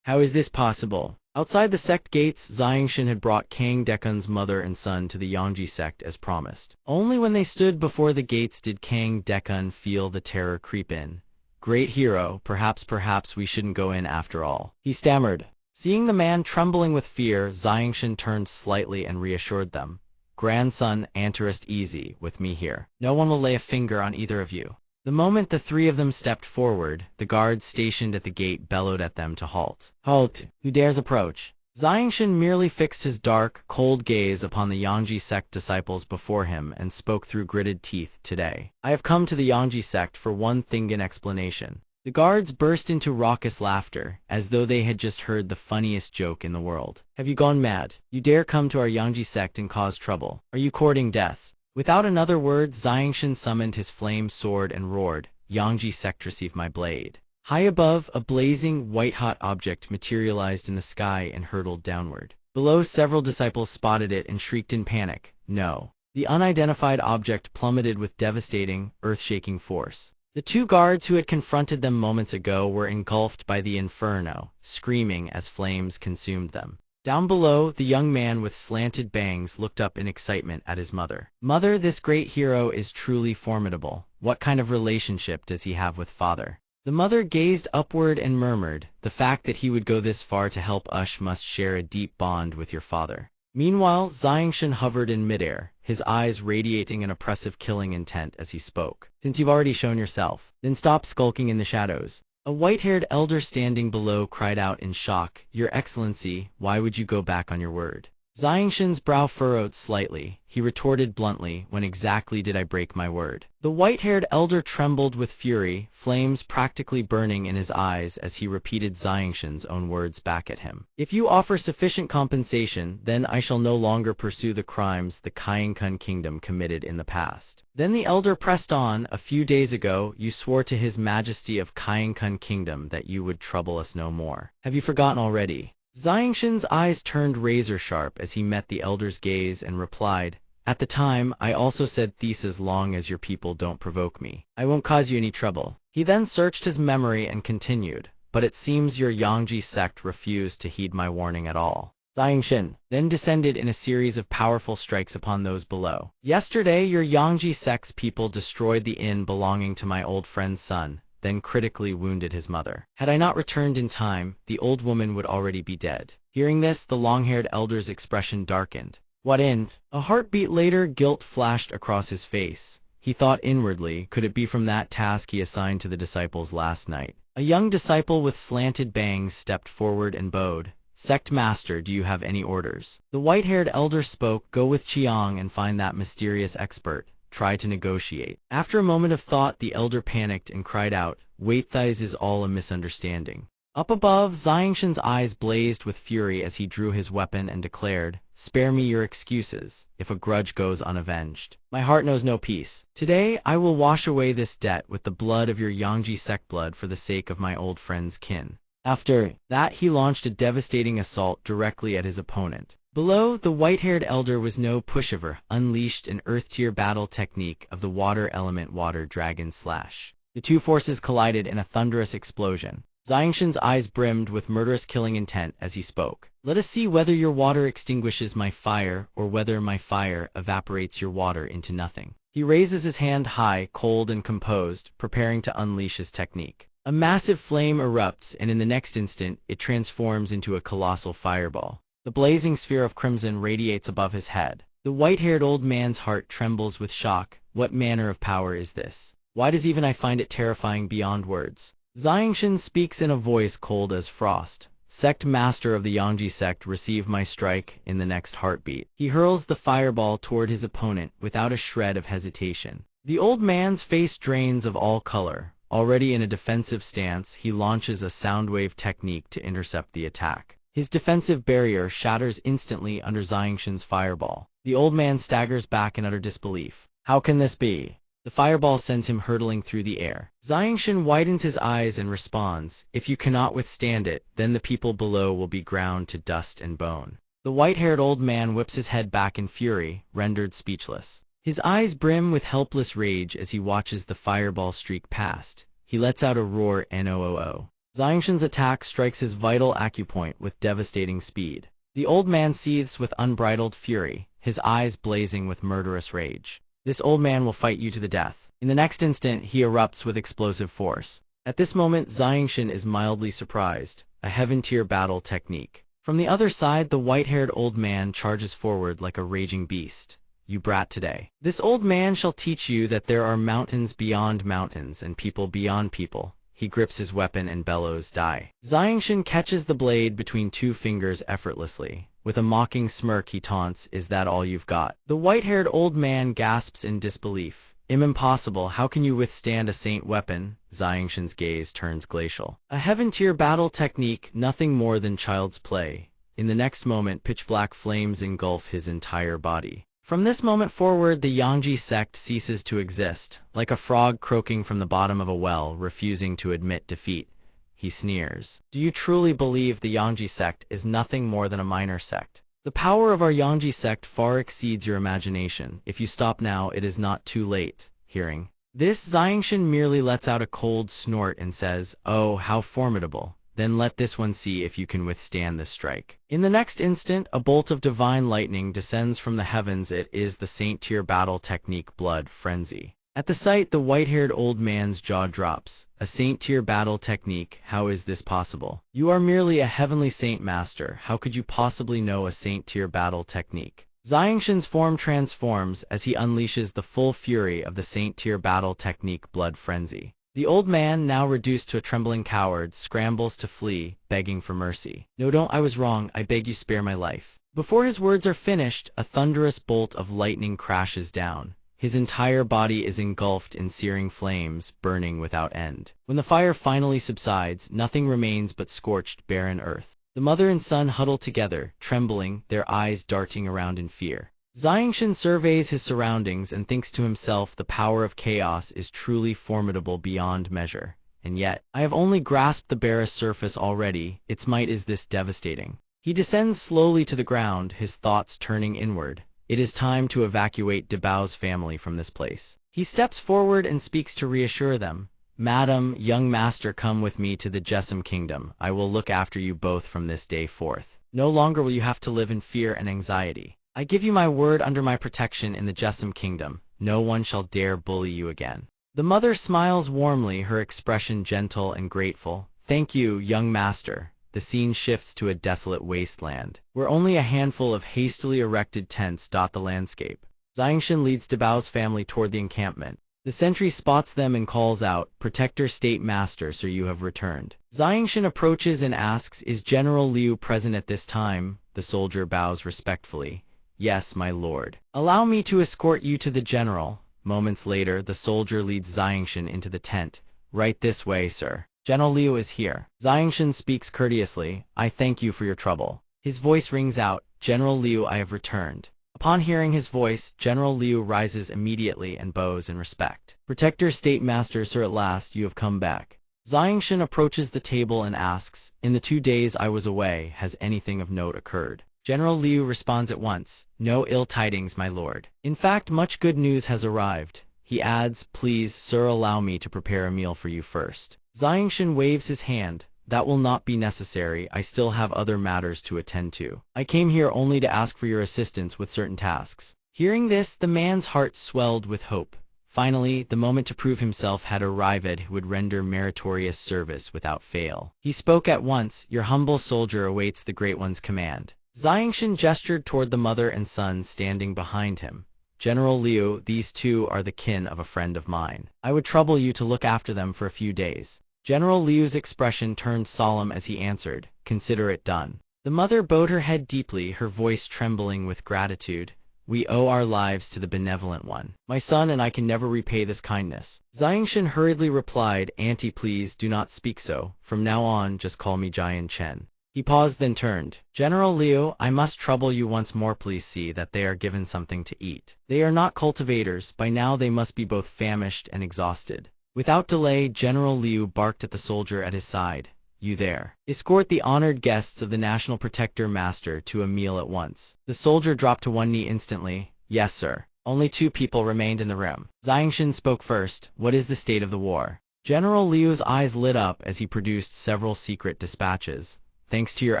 How is this possible? Outside the sect gates, Xiangshan had brought Kang Dekun's mother and son to the Yangji sect as promised. Only when they stood before the gates did Kang Dekun feel the terror creep in. Great hero, perhaps we shouldn't go in after all, he stammered. Seeing the man trembling with fear, Xiangshan turned slightly and reassured them. Grandson, rest easy with me here. No one will lay a finger on either of you. The moment the three of them stepped forward, the guards stationed at the gate bellowed at them to halt. Halt! Who dares approach? Xiangshan merely fixed his dark, cold gaze upon the Yangji sect disciples before him and spoke through gritted teeth. Today, I have come to the Yangji sect for one thing in explanation. The guards burst into raucous laughter, as though they had just heard the funniest joke in the world. Have you gone mad? You dare come to our Yangji sect and cause trouble? Are you courting death? Without another word, Xiangshan summoned his flame sword and roared, Yangji sect, receive my blade. High above, a blazing, white-hot object materialized in the sky and hurtled downward. Below, several disciples spotted it and shrieked in panic, No. The unidentified object plummeted with devastating, earth-shaking force. The two guards who had confronted them moments ago were engulfed by the inferno, screaming as flames consumed them. Down below, the young man with slanted bangs looked up in excitement at his mother. Mother, this great hero is truly formidable. What kind of relationship does he have with father? The mother gazed upward and murmured, The fact that he would go this far to help us must share a deep bond with your father. Meanwhile, Xiangshan hovered in midair, his eyes radiating an oppressive killing intent as he spoke. Since you've already shown yourself, then stop skulking in the shadows. A white-haired elder standing below cried out in shock, Your Excellency, why would you go back on your word? Xiangshan's brow furrowed slightly. He retorted bluntly, When exactly did I break my word? The white-haired elder trembled with fury, flames practically burning in his eyes as he repeated Xiangshan's own words back at him. If you offer sufficient compensation, then I shall no longer pursue the crimes the Kainkun kingdom committed in the past. Then the elder pressed on, A few days ago, you swore to His Majesty of Kainkun kingdom that you would trouble us no more. Have you forgotten already? Xiangshan's eyes turned razor-sharp as he met the elder's gaze and replied, At the time, I also said this as long as your people don't provoke me, I won't cause you any trouble. He then searched his memory and continued, But it seems your Yangji sect refused to heed my warning at all. Xiangshan then descended in a series of powerful strikes upon those below. Yesterday, your Yangji sect's people destroyed the inn belonging to my old friend's son, then critically wounded his mother. Had I not returned in time, the old woman would already be dead. Hearing this, the long-haired elder's expression darkened. What in? A heartbeat later, guilt flashed across his face. He thought inwardly, could it be from that task he assigned to the disciples last night? A young disciple with slanted bangs stepped forward and bowed. "Sect Master, do you have any orders?" The white-haired elder spoke. "Go with Chiang and find that mysterious expert. Try to negotiate." After a moment of thought, the elder panicked and cried out, "Wait, this is all a misunderstanding." Up above, Xiangshan's eyes blazed with fury as he drew his weapon and declared, "Spare me your excuses, if a grudge goes unavenged. My heart knows no peace. Today, I will wash away this debt with the blood of your Yangji sect blood for the sake of my old friend's kin." After that, he launched a devastating assault directly at his opponent. Below, the white-haired elder was no pushover, unleashed an earth-tier battle technique of the water element water dragon slash. The two forces collided in a thunderous explosion. Xiangshan's eyes brimmed with murderous killing intent as he spoke. "Let us see whether your water extinguishes my fire or whether my fire evaporates your water into nothing." He raises his hand high, cold and composed, preparing to unleash his technique. A massive flame erupts, and in the next instant, it transforms into a colossal fireball. The blazing sphere of crimson radiates above his head. The white-haired old man's heart trembles with shock. What manner of power is this? Why does even I find it terrifying beyond words? Xiangshan speaks in a voice cold as frost. "Sect Master of the Yangji sect, receive my strike in the next heartbeat." He hurls the fireball toward his opponent without a shred of hesitation. The old man's face drains of all color. Already in a defensive stance, he launches a soundwave technique to intercept the attack. His defensive barrier shatters instantly under Xiangshan's fireball. The old man staggers back in utter disbelief. How can this be? The fireball sends him hurtling through the air. Xiangshan widens his eyes and responds, "If you cannot withstand it, then the people below will be ground to dust and bone." The white-haired old man whips his head back in fury, rendered speechless. His eyes brim with helpless rage as he watches the fireball streak past. He lets out a roar, "Noo." Xiangshan's attack strikes his vital acupoint with devastating speed. The old man seethes with unbridled fury, his eyes blazing with murderous rage. This old man will fight you to the death. In the next instant, he erupts with explosive force. At this moment, Xiangshan is mildly surprised, a heaven-tier battle technique. From the other side, the white-haired old man charges forward like a raging beast. "You brat today. This old man shall teach you that there are mountains beyond mountains and people beyond people." He grips his weapon and bellows, "Die." Xiangshan catches the blade between two fingers effortlessly. With a mocking smirk he taunts, "Is that all you've got?" The white-haired old man gasps in disbelief. "Impossible, how can you withstand a saint weapon?" Xiangshan's gaze turns glacial. A heaven-tier battle technique, nothing more than child's play. In the next moment, pitch-black flames engulf his entire body. From this moment forward, the Yangji sect ceases to exist, like a frog croaking from the bottom of a well, refusing to admit defeat. He sneers. "Do you truly believe the Yangji sect is nothing more than a minor sect? The power of our Yangji sect far exceeds your imagination. If you stop now, it is not too late." Hearing this, Xiangshan merely lets out a cold snort and says, "Oh, how formidable. Then let this one see if you can withstand this strike." In the next instant, a bolt of divine lightning descends from the heavens. It is the saint-tier battle technique Blood Frenzy. At the sight, the white-haired old man's jaw drops. A saint-tier battle technique, how is this possible? You are merely a heavenly saint master, how could you possibly know a saint-tier battle technique? Xiangshan's form transforms as he unleashes the full fury of the saint-tier battle technique Blood Frenzy. The old man, now reduced to a trembling coward, scrambles to flee, begging for mercy. "No, don't, I was wrong, I beg you spare my life." Before his words are finished, a thunderous bolt of lightning crashes down. His entire body is engulfed in searing flames, burning without end. When the fire finally subsides, nothing remains but scorched, barren earth. The mother and son huddle together, trembling, their eyes darting around in fear. Xiangshan surveys his surroundings and thinks to himself, the power of chaos is truly formidable beyond measure. And yet, I have only grasped the barest surface already, its might is this devastating. He descends slowly to the ground, his thoughts turning inward. It is time to evacuate Dabao's family from this place. He steps forward and speaks to reassure them. "Madam, young master, come with me to the Jessamine Kingdom. I will look after you both from this day forth. No longer will you have to live in fear and anxiety. I give you my word, under my protection in the Jessamine Kingdom, no one shall dare bully you again." The mother smiles warmly, her expression gentle and grateful. "Thank you, young master." The scene shifts to a desolate wasteland, where only a handful of hastily erected tents dot the landscape. Xiangshan leads Dabao's family toward the encampment. The sentry spots them and calls out, "Protector State Master, sir, you have returned." Xiangshan approaches and asks, "Is General Liu present at this time?" The soldier bows respectfully. "Yes, my lord. Allow me to escort you to the general." Moments later, the soldier leads Xiangshan into the tent. "Right this way, sir. General Liu is here." Xiangshan speaks courteously, "I thank you for your trouble." His voice rings out, "General Liu, I have returned." Upon hearing his voice, General Liu rises immediately and bows in respect. "Protector State Master, sir, at last you have come back." Xiangshan approaches the table and asks, "In the 2 days I was away, has anything of note occurred?" General Liu responds at once, "No ill tidings, my lord. In fact, much good news has arrived." He adds, "Please, sir, allow me to prepare a meal for you first." Xiangshan waves his hand. "That will not be necessary, I still have other matters to attend to. I came here only to ask for your assistance with certain tasks." Hearing this, the man's heart swelled with hope. Finally, the moment to prove himself had arrived who would render meritorious service without fail. He spoke at once, "Your humble soldier awaits the Great One's command." Xiangshan gestured toward the mother and son standing behind him. "General Liu, these two are the kin of a friend of mine. I would trouble you to look after them for a few days." General Liu's expression turned solemn as he answered, "Consider it done." The mother bowed her head deeply, her voice trembling with gratitude. "We owe our lives to the benevolent one. My son and I can never repay this kindness." Xiangshan hurriedly replied, "Auntie, please do not speak so. From now on, just call me Jian Chen." He paused, then turned. "General Liu, I must trouble you once more. Please see that they are given something to eat. They are not cultivators. By now they must be both famished and exhausted." Without delay, General Liu barked at the soldier at his side. "You there. Escort the honored guests of the National Protector Master to a meal at once." The soldier dropped to one knee instantly. "Yes, sir." Only 2 people remained in the room. Xiangshan spoke first. "What is the state of the war?" General Liu's eyes lit up as he produced several secret dispatches. "Thanks to your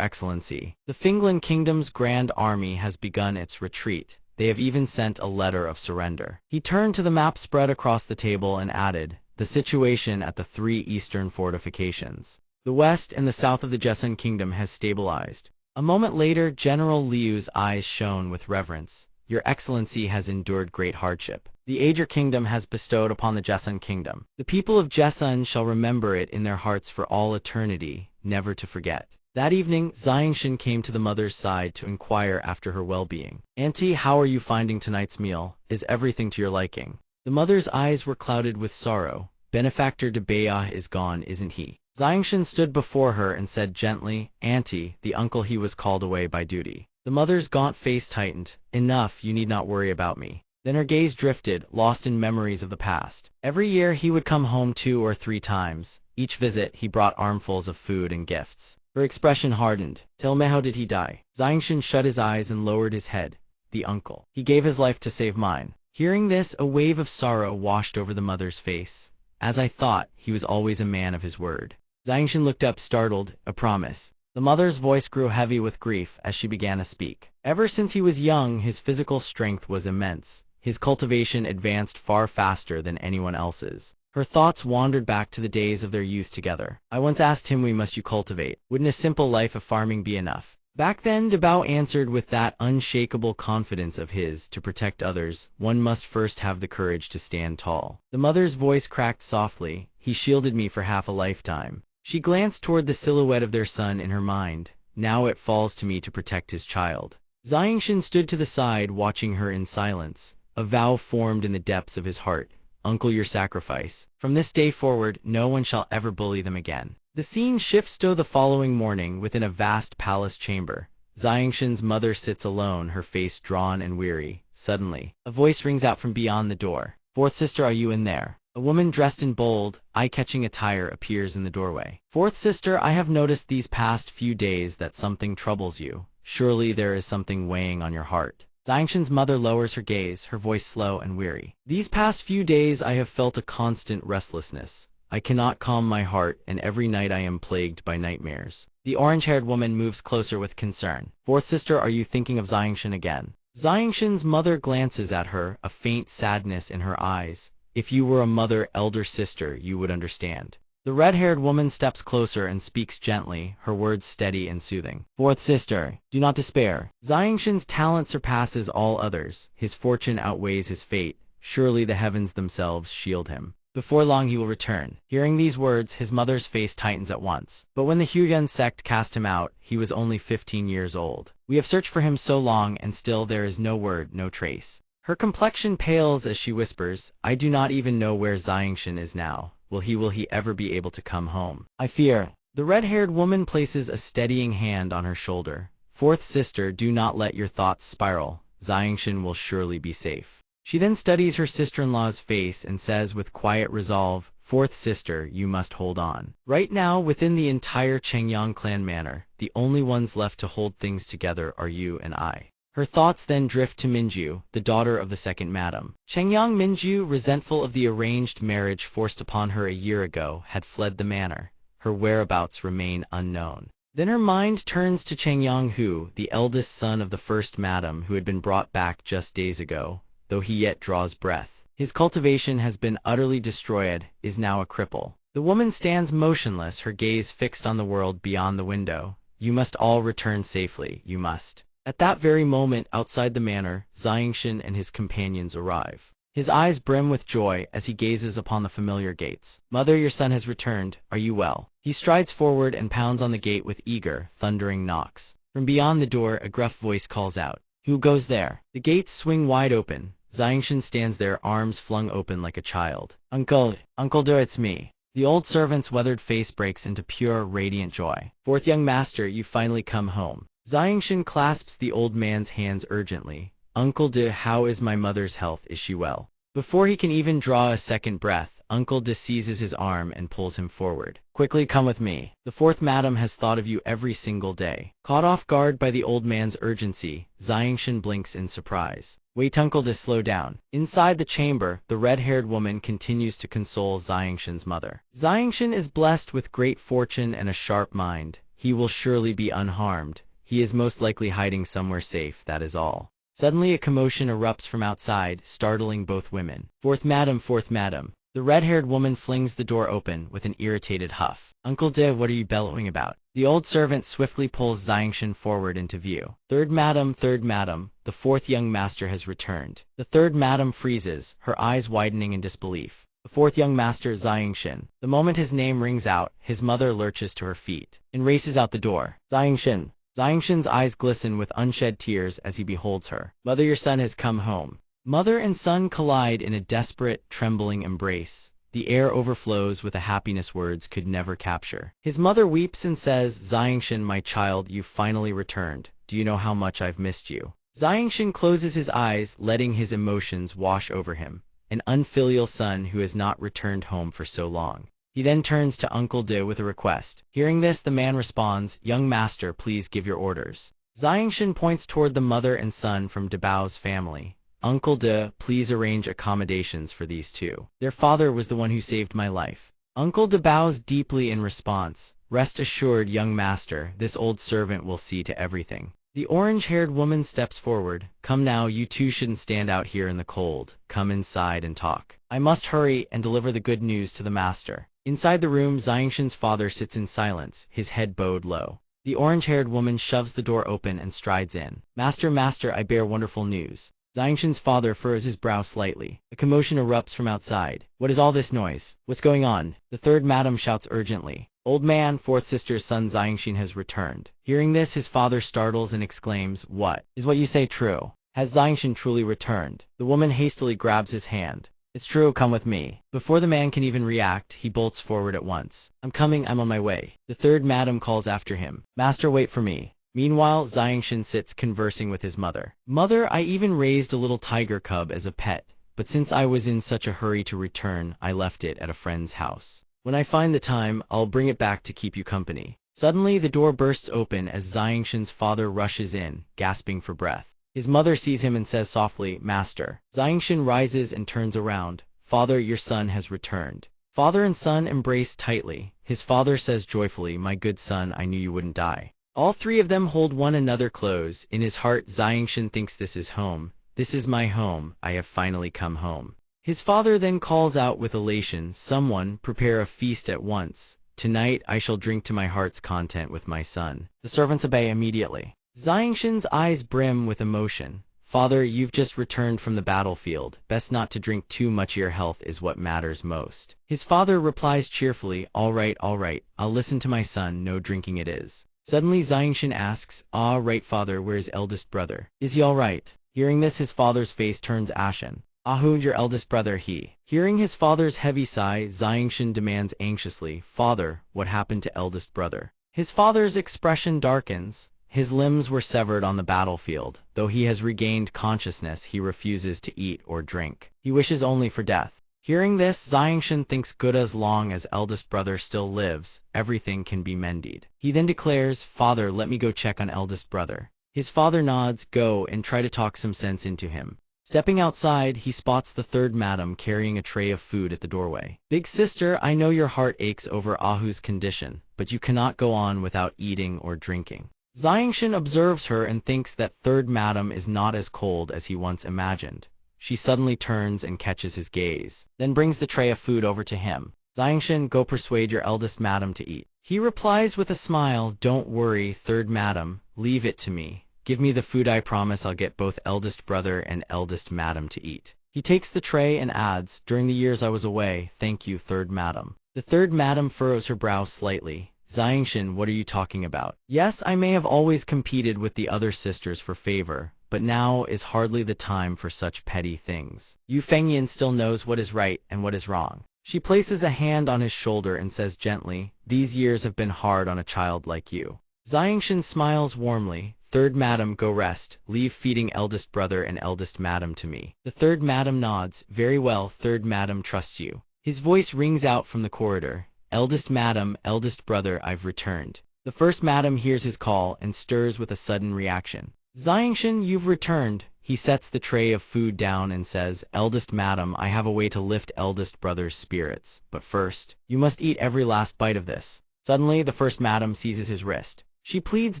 excellency, the Finland Kingdom's Grand Army has begun its retreat. They have even sent a letter of surrender." He turned to the map spread across the table and added, "The situation at the 3 eastern fortifications. The west and the south of the Joseon Kingdom has stabilized." A moment later, General Liu's eyes shone with reverence. "Your excellency has endured great hardship. The Ager Kingdom has bestowed upon the Joseon Kingdom. The people of Joseon shall remember it in their hearts for all eternity, never to forget." That evening, Xiangshan came to the mother's side to inquire after her well-being. "Auntie, how are you finding tonight's meal? Is everything to your liking?" The mother's eyes were clouded with sorrow. "Benefactor Dabaoh is gone, isn't he?" Xiangshan stood before her and said gently, "Auntie, the uncle, he was called away by duty." The mother's gaunt face tightened. "Enough, you need not worry about me." Then her gaze drifted, lost in memories of the past. Every year he would come home 2 or 3 times. Each visit he brought armfuls of food and gifts. Her expression hardened. "Tell me, how did he die?" Xiangshan shut his eyes and lowered his head. "The uncle. He gave his life to save mine." Hearing this, a wave of sorrow washed over the mother's face. "As I thought, he was always a man of his word." Xiangshan looked up, startled. "A promise." The mother's voice grew heavy with grief as she began to speak. Ever since he was young, his physical strength was immense. His cultivation advanced far faster than anyone else's. Her thoughts wandered back to the days of their youth together. "I once asked him, 'We must you cultivate? Wouldn't a simple life of farming be enough?' Back then, Dabaoh answered with that unshakable confidence of his, 'To protect others, one must first have the courage to stand tall.'" The mother's voice cracked softly. "He shielded me for half a lifetime." She glanced toward the silhouette of their son in her mind. "Now it falls to me to protect his child." Xiangshan stood to the side, watching her in silence. A vow formed in the depths of his heart. "Uncle, your sacrifice. From this day forward, no one shall ever bully them again." The scene shifts to the following morning within a vast palace chamber. Xiangshan's mother sits alone, her face drawn and weary. Suddenly, a voice rings out from beyond the door. "Fourth sister, are you in there?" A woman dressed in bold, eye-catching attire appears in the doorway. "Fourth sister, I have noticed these past few days that something troubles you. Surely there is something weighing on your heart." Xiangshan's mother lowers her gaze, her voice slow and weary. "These past few days I have felt a constant restlessness. I cannot calm my heart, and every night I am plagued by nightmares." The orange-haired woman moves closer with concern. "Fourth sister, are you thinking of Xiangshan again?" Xiangshan's mother glances at her, a faint sadness in her eyes. "If you were a mother, elder sister, you would understand." The red-haired woman steps closer and speaks gently, her words steady and soothing. Fourth sister, do not despair. Xiangshan's talent surpasses all others. His fortune outweighs his fate. Surely the heavens themselves shield him. Before long he will return. Hearing these words, his mother's face tightens at once. But when the Huyuan sect cast him out, he was only 15 years old. We have searched for him so long and still there is no word, no trace. Her complexion pales as she whispers, I do not even know where Xiangshan is now. Will he ever be able to come home? I fear. The red-haired woman places a steadying hand on her shoulder. Fourth sister, do not let your thoughts spiral. Xiangshan will surely be safe. She then studies her sister-in-law's face and says with quiet resolve, Fourth sister, you must hold on. Right now, within the entire Chengyang clan manor, the only ones left to hold things together are you and I. Her thoughts then drift to Minju, the daughter of the second madam. Chengyang Minju, resentful of the arranged marriage forced upon her a year ago, had fled the manor. Her whereabouts remain unknown. Then her mind turns to Chengyang Hu, the eldest son of the first madam who had been brought back just days ago, though he yet draws breath. His cultivation has been utterly destroyed, is now a cripple. The woman stands motionless, her gaze fixed on the world beyond the window. You must all return safely, you must. At that very moment, outside the manor, Xiangshan and his companions arrive. His eyes brim with joy as he gazes upon the familiar gates. Mother, your son has returned. Are you well? He strides forward and pounds on the gate with eager, thundering knocks. From beyond the door, a gruff voice calls out, Who goes there? The gates swing wide open. Xiangshan stands there, arms flung open like a child. Uncle dear, it's me. The old servant's weathered face breaks into pure, radiant joy. Fourth young master, you finally come home. Xiangshan clasps the old man's hands urgently. Uncle De, how is my mother's health? Is she well? Before he can even draw a second breath, Uncle De seizes his arm and pulls him forward. Quickly come with me. The fourth madam has thought of you every single day. Caught off guard by the old man's urgency, Xiangshan blinks in surprise. Wait, Uncle De, slow down. Inside the chamber, the red-haired woman continues to console Xiangshan's mother. Xiangshan is blessed with great fortune and a sharp mind. He will surely be unharmed. He is most likely hiding somewhere safe, that is all. Suddenly a commotion erupts from outside, startling both women. Fourth madam, fourth madam. The red-haired woman flings the door open with an irritated huff. Uncle De, what are you bellowing about? The old servant swiftly pulls Xiangshan forward into view. Third madam, the fourth young master has returned. The third madam freezes, her eyes widening in disbelief. The fourth young master, Xiangshan. The moment his name rings out, his mother lurches to her feet and races out the door. Xiangshan. Xiangshan's eyes glisten with unshed tears as he beholds her. Mother, your son has come home. Mother and son collide in a desperate, trembling embrace. The air overflows with a happiness words could never capture. His mother weeps and says, Xiangshan, my child, you finally returned. Do you know how much I've missed you? Xiangshan closes his eyes, letting his emotions wash over him. An unfilial son who has not returned home for so long. He then turns to Uncle De with a request. Hearing this, the man responds, Young master, please give your orders. Xiangshan points toward the mother and son from Dabao's family. Uncle De, please arrange accommodations for these two. Their father was the one who saved my life. Uncle De bows deeply in response. Rest assured, young master, this old servant will see to everything. The orange-haired woman steps forward. Come now, you two shouldn't stand out here in the cold. Come inside and talk. I must hurry and deliver the good news to the master. Inside the room, Xiangshan's father sits in silence, his head bowed low. The orange-haired woman shoves the door open and strides in. Master, I bear wonderful news. Xiangshan's father furrows his brow slightly. A commotion erupts from outside. What is all this noise? What's going on? The third madam shouts urgently. Old man, fourth sister's son Xiangshan has returned. Hearing this, his father startles and exclaims, What? Is what you say true? Has Xiangshan truly returned? The woman hastily grabs his hand. It's true, come with me. Before the man can even react, he bolts forward at once. I'm coming, I'm on my way. The third madam calls after him. Master, wait for me. Meanwhile, Xiangshan sits conversing with his mother. Mother, I even raised a little tiger cub as a pet, but since I was in such a hurry to return, I left it at a friend's house. When I find the time, I'll bring it back to keep you company. Suddenly, the door bursts open as Xiangshan's father rushes in, gasping for breath. His mother sees him and says softly, Master. Xiangshan rises and turns around. Father, your son has returned. Father and son embrace tightly. His father says joyfully, My good son, I knew you wouldn't die. All three of them hold one another close. In his heart, Xiangshan thinks this is home. This is my home. I have finally come home. His father then calls out with elation, "Someone, prepare a feast at once. Tonight I shall drink to my heart's content with my son." The servants obey immediately. Xiangshan's eyes brim with emotion. "Father, you've just returned from the battlefield. Best not to drink too much. Your health is what matters most." His father replies cheerfully, all right, I'll listen to my son, no drinking it is." Suddenly Xiangshan asks, "Ah, right father, where's eldest brother? Is he all right?" Hearing this, his father's face turns ashen. "Ahu, your eldest brother, he." Hearing his father's heavy sigh, Xiangshan demands anxiously, "Father, what happened to eldest brother?" His father's expression darkens. His limbs were severed on the battlefield. Though he has regained consciousness, he refuses to eat or drink. He wishes only for death. Hearing this, Xiangshan thinks good as long as eldest brother still lives, everything can be mended. He then declares, "Father, let me go check on eldest brother." His father nods, "Go and try to talk some sense into him." Stepping outside, he spots the third madam carrying a tray of food at the doorway. "Big sister, I know your heart aches over Ahu's condition, but you cannot go on without eating or drinking." Xiangshan observes her and thinks that third madam is not as cold as he once imagined. She suddenly turns and catches his gaze, then brings the tray of food over to him. "Xiangshan, go persuade your eldest madam to eat." He replies with a smile, "Don't worry, third madam, leave it to me. Give me the food, I promise I'll get both eldest brother and eldest madam to eat." He takes the tray and adds, "During the years I was away, thank you, third madam." The third madam furrows her brow slightly. "Xiangshan, what are you talking about? Yes, I may have always competed with the other sisters for favor, but now is hardly the time for such petty things. Yu Fengyan still knows what is right and what is wrong." She places a hand on his shoulder and says gently, "These years have been hard on a child like you." Xiangshan smiles warmly. "Third madam, go rest. Leave feeding eldest brother and eldest madam to me." The third madam nods. "Very well, third madam trusts you." His voice rings out from the corridor. "Eldest madam, eldest brother, I've returned." The first madam hears his call and stirs with a sudden reaction. "Xiangshan, you've returned." He sets the tray of food down and says, "Eldest madam, I have a way to lift eldest brother's spirits. But first, you must eat every last bite of this." Suddenly, the first madam seizes his wrist. She pleads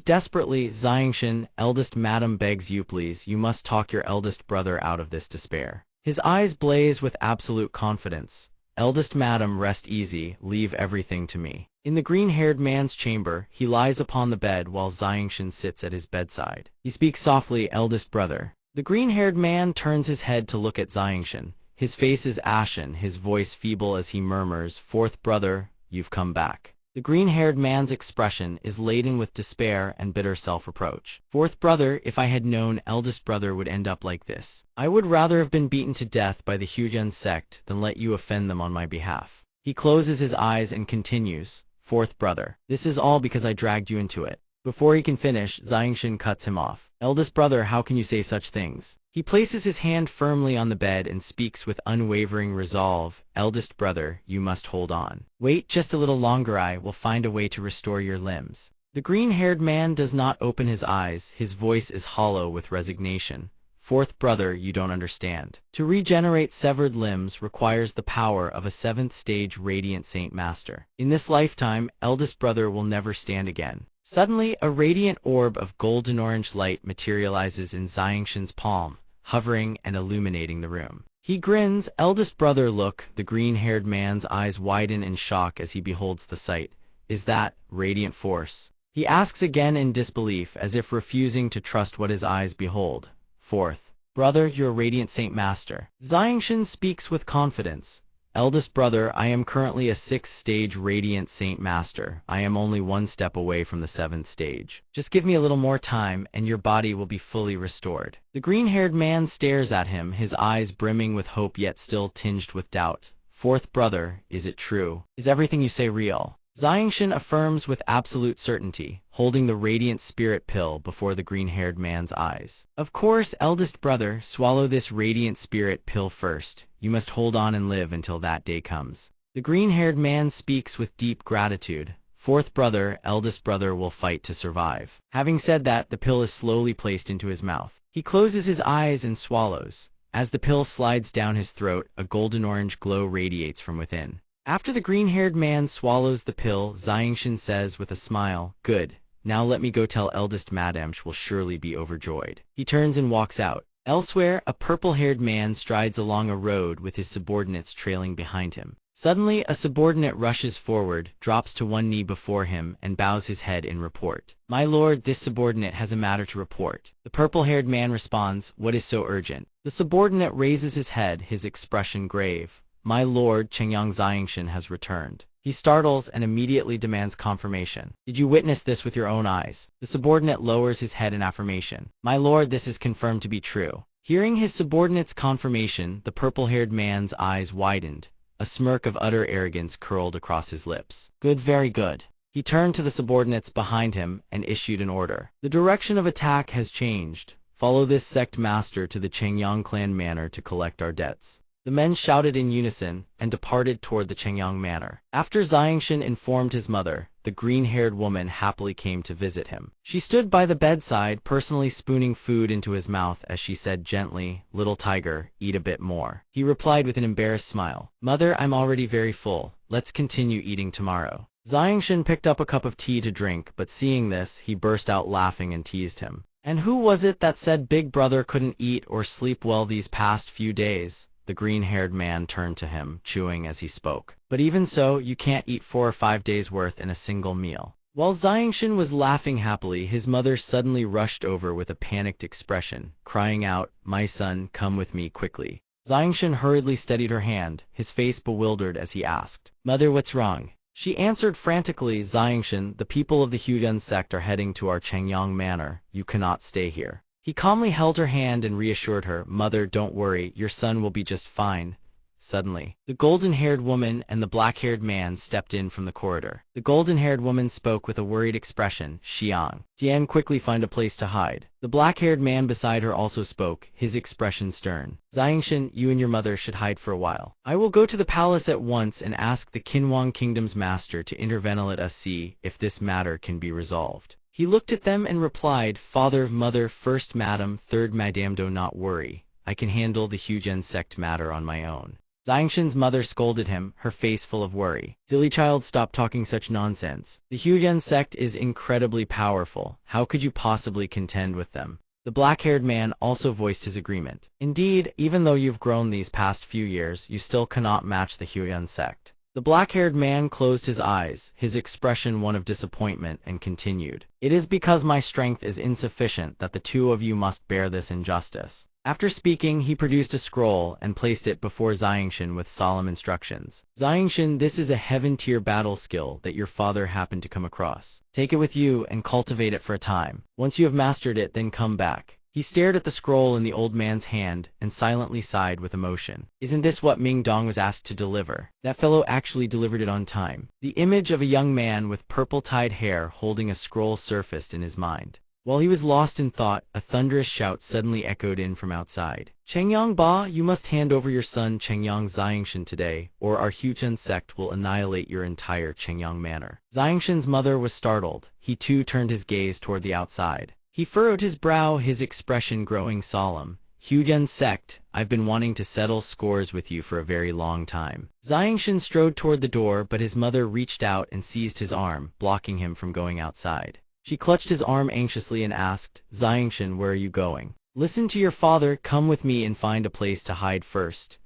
desperately, "Xiangshan, eldest madam begs you please, you must talk your eldest brother out of this despair." His eyes blaze with absolute confidence. "Eldest madam, rest easy, leave everything to me." In the green-haired man's chamber, he lies upon the bed while Xiangshan sits at his bedside. He speaks softly, "Eldest brother." The green-haired man turns his head to look at Xiangshan. His face is ashen, his voice feeble as he murmurs, "Fourth brother, you've come back." The green-haired man's expression is laden with despair and bitter self-reproach. "Fourth brother, if I had known eldest brother would end up like this, I would rather have been beaten to death by the Hujan sect than let you offend them on my behalf." He closes his eyes and continues, "Fourth brother, this is all because I dragged you into it." Before he can finish, Xiangshan cuts him off. "Eldest brother, how can you say such things?" He places his hand firmly on the bed and speaks with unwavering resolve, "Eldest brother, you must hold on. Wait just a little longer, I will find a way to restore your limbs." The green-haired man does not open his eyes, his voice is hollow with resignation. "Fourth brother, you don't understand. To regenerate severed limbs requires the power of a 7th stage radiant saint master. In this lifetime, eldest brother will never stand again." Suddenly, a radiant orb of golden-orange light materializes in Xiangshan's palm, hovering and illuminating the room. He grins, "Eldest brother, look." The green-haired man's eyes widen in shock as he beholds the sight. "Is that radiant force?" He asks again in disbelief, as if refusing to trust what his eyes behold. "Fourth brother, you're a radiant saint master." Xiangshan speaks with confidence. "Eldest brother, I am currently a 6th stage radiant saint master. I am only one step away from the 7th stage. Just give me a little more time and your body will be fully restored." The green-haired man stares at him, his eyes brimming with hope yet still tinged with doubt. "Fourth brother, is it true? Is everything you say real?" Xiangshan affirms with absolute certainty, holding the radiant spirit pill before the green-haired man's eyes. "Of course, eldest brother, swallow this radiant spirit pill first. You must hold on and live until that day comes." The green-haired man speaks with deep gratitude. "Fourth brother, eldest brother will fight to survive." Having said that, the pill is slowly placed into his mouth. He closes his eyes and swallows. As the pill slides down his throat, a golden-orange glow radiates from within. After the green-haired man swallows the pill, Xiangshan says with a smile, "Good. Now let me go tell eldest madam, she will surely be overjoyed." He turns and walks out. Elsewhere, a purple-haired man strides along a road with his subordinates trailing behind him. Suddenly, a subordinate rushes forward, drops to one knee before him, and bows his head in report. "My lord, this subordinate has a matter to report." The purple-haired man responds, "What is so urgent?" The subordinate raises his head, his expression grave. "My lord, Chengyang Xiangshan has returned." He startles and immediately demands confirmation. "Did you witness this with your own eyes?" The subordinate lowers his head in affirmation. "My lord, this is confirmed to be true." Hearing his subordinate's confirmation, the purple-haired man's eyes widened. A smirk of utter arrogance curled across his lips. "Good, very good." He turned to the subordinates behind him and issued an order. "The direction of attack has changed. Follow this sect master to the Chengyang clan manor to collect our debts." The men shouted in unison and departed toward the Chengyang manor. After Xiangshan informed his mother, the green-haired woman happily came to visit him. She stood by the bedside, personally spooning food into his mouth as she said gently, "Little tiger, eat a bit more." He replied with an embarrassed smile, "Mother, I'm already very full. Let's continue eating tomorrow." Xiangshan picked up a cup of tea to drink, but seeing this, he burst out laughing and teased him. "And who was it that said Big Brother couldn't eat or sleep well these past few days?" The green-haired man turned to him, chewing as he spoke. "But even so, you can't eat 4 or 5 days' worth in a single meal." While Xiangshan was laughing happily, his mother suddenly rushed over with a panicked expression, crying out, "My son, come with me quickly." Xiangshan hurriedly steadied her hand, his face bewildered as he asked, "Mother, what's wrong?" She answered frantically, "Xiangshan, the people of the Huyun sect are heading to our Chengyang manor. You cannot stay here." He calmly held her hand and reassured her, "Mother, don't worry, your son will be just fine." Suddenly, the golden-haired woman and the black-haired man stepped in from the corridor. The golden-haired woman spoke with a worried expression, "Xiang, Tian, quickly find a place to hide." The black-haired man beside her also spoke, his expression stern. "Xiangshan, you and your mother should hide for a while. I will go to the palace at once and ask the Qinhuang Kingdom's master to intervene. Let us see if this matter can be resolved." He looked at them and replied, "Father, mother, first madam, third madame, do not worry. I can handle the Huyun sect matter on my own." Xiangshan's mother scolded him, her face full of worry. "Silly child, stop talking such nonsense. The Huyun sect is incredibly powerful. How could you possibly contend with them?" The black-haired man also voiced his agreement. "Indeed, even though you've grown these past few years, you still cannot match the Huyun sect." The black-haired man closed his eyes, his expression one of disappointment, and continued, "It is because my strength is insufficient that the two of you must bear this injustice." After speaking, he produced a scroll and placed it before Xiangshan with solemn instructions. "Xiangshan, this is a heaven-tier battle skill that your father happened to come across. Take it with you and cultivate it for a time. Once you have mastered it, then come back." He stared at the scroll in the old man's hand and silently sighed with emotion. "Isn't this what Ming Dong was asked to deliver? That fellow actually delivered it on time." The image of a young man with purple-tied hair holding a scroll surfaced in his mind. While he was lost in thought, a thunderous shout suddenly echoed in from outside. "Chengyang Ba, you must hand over your son Chengyang Xiangshan today, or our Huyun sect will annihilate your entire Chengyang manor." Xiangshan's mother was startled. He too turned his gaze toward the outside. He furrowed his brow, his expression growing solemn. "Huyun sect, I've been wanting to settle scores with you for a very long time." Xiangshan strode toward the door, but his mother reached out and seized his arm, blocking him from going outside. She clutched his arm anxiously and asked, "Xiangshan, where are you going?" "Listen to your father, come with me and find a place to hide first."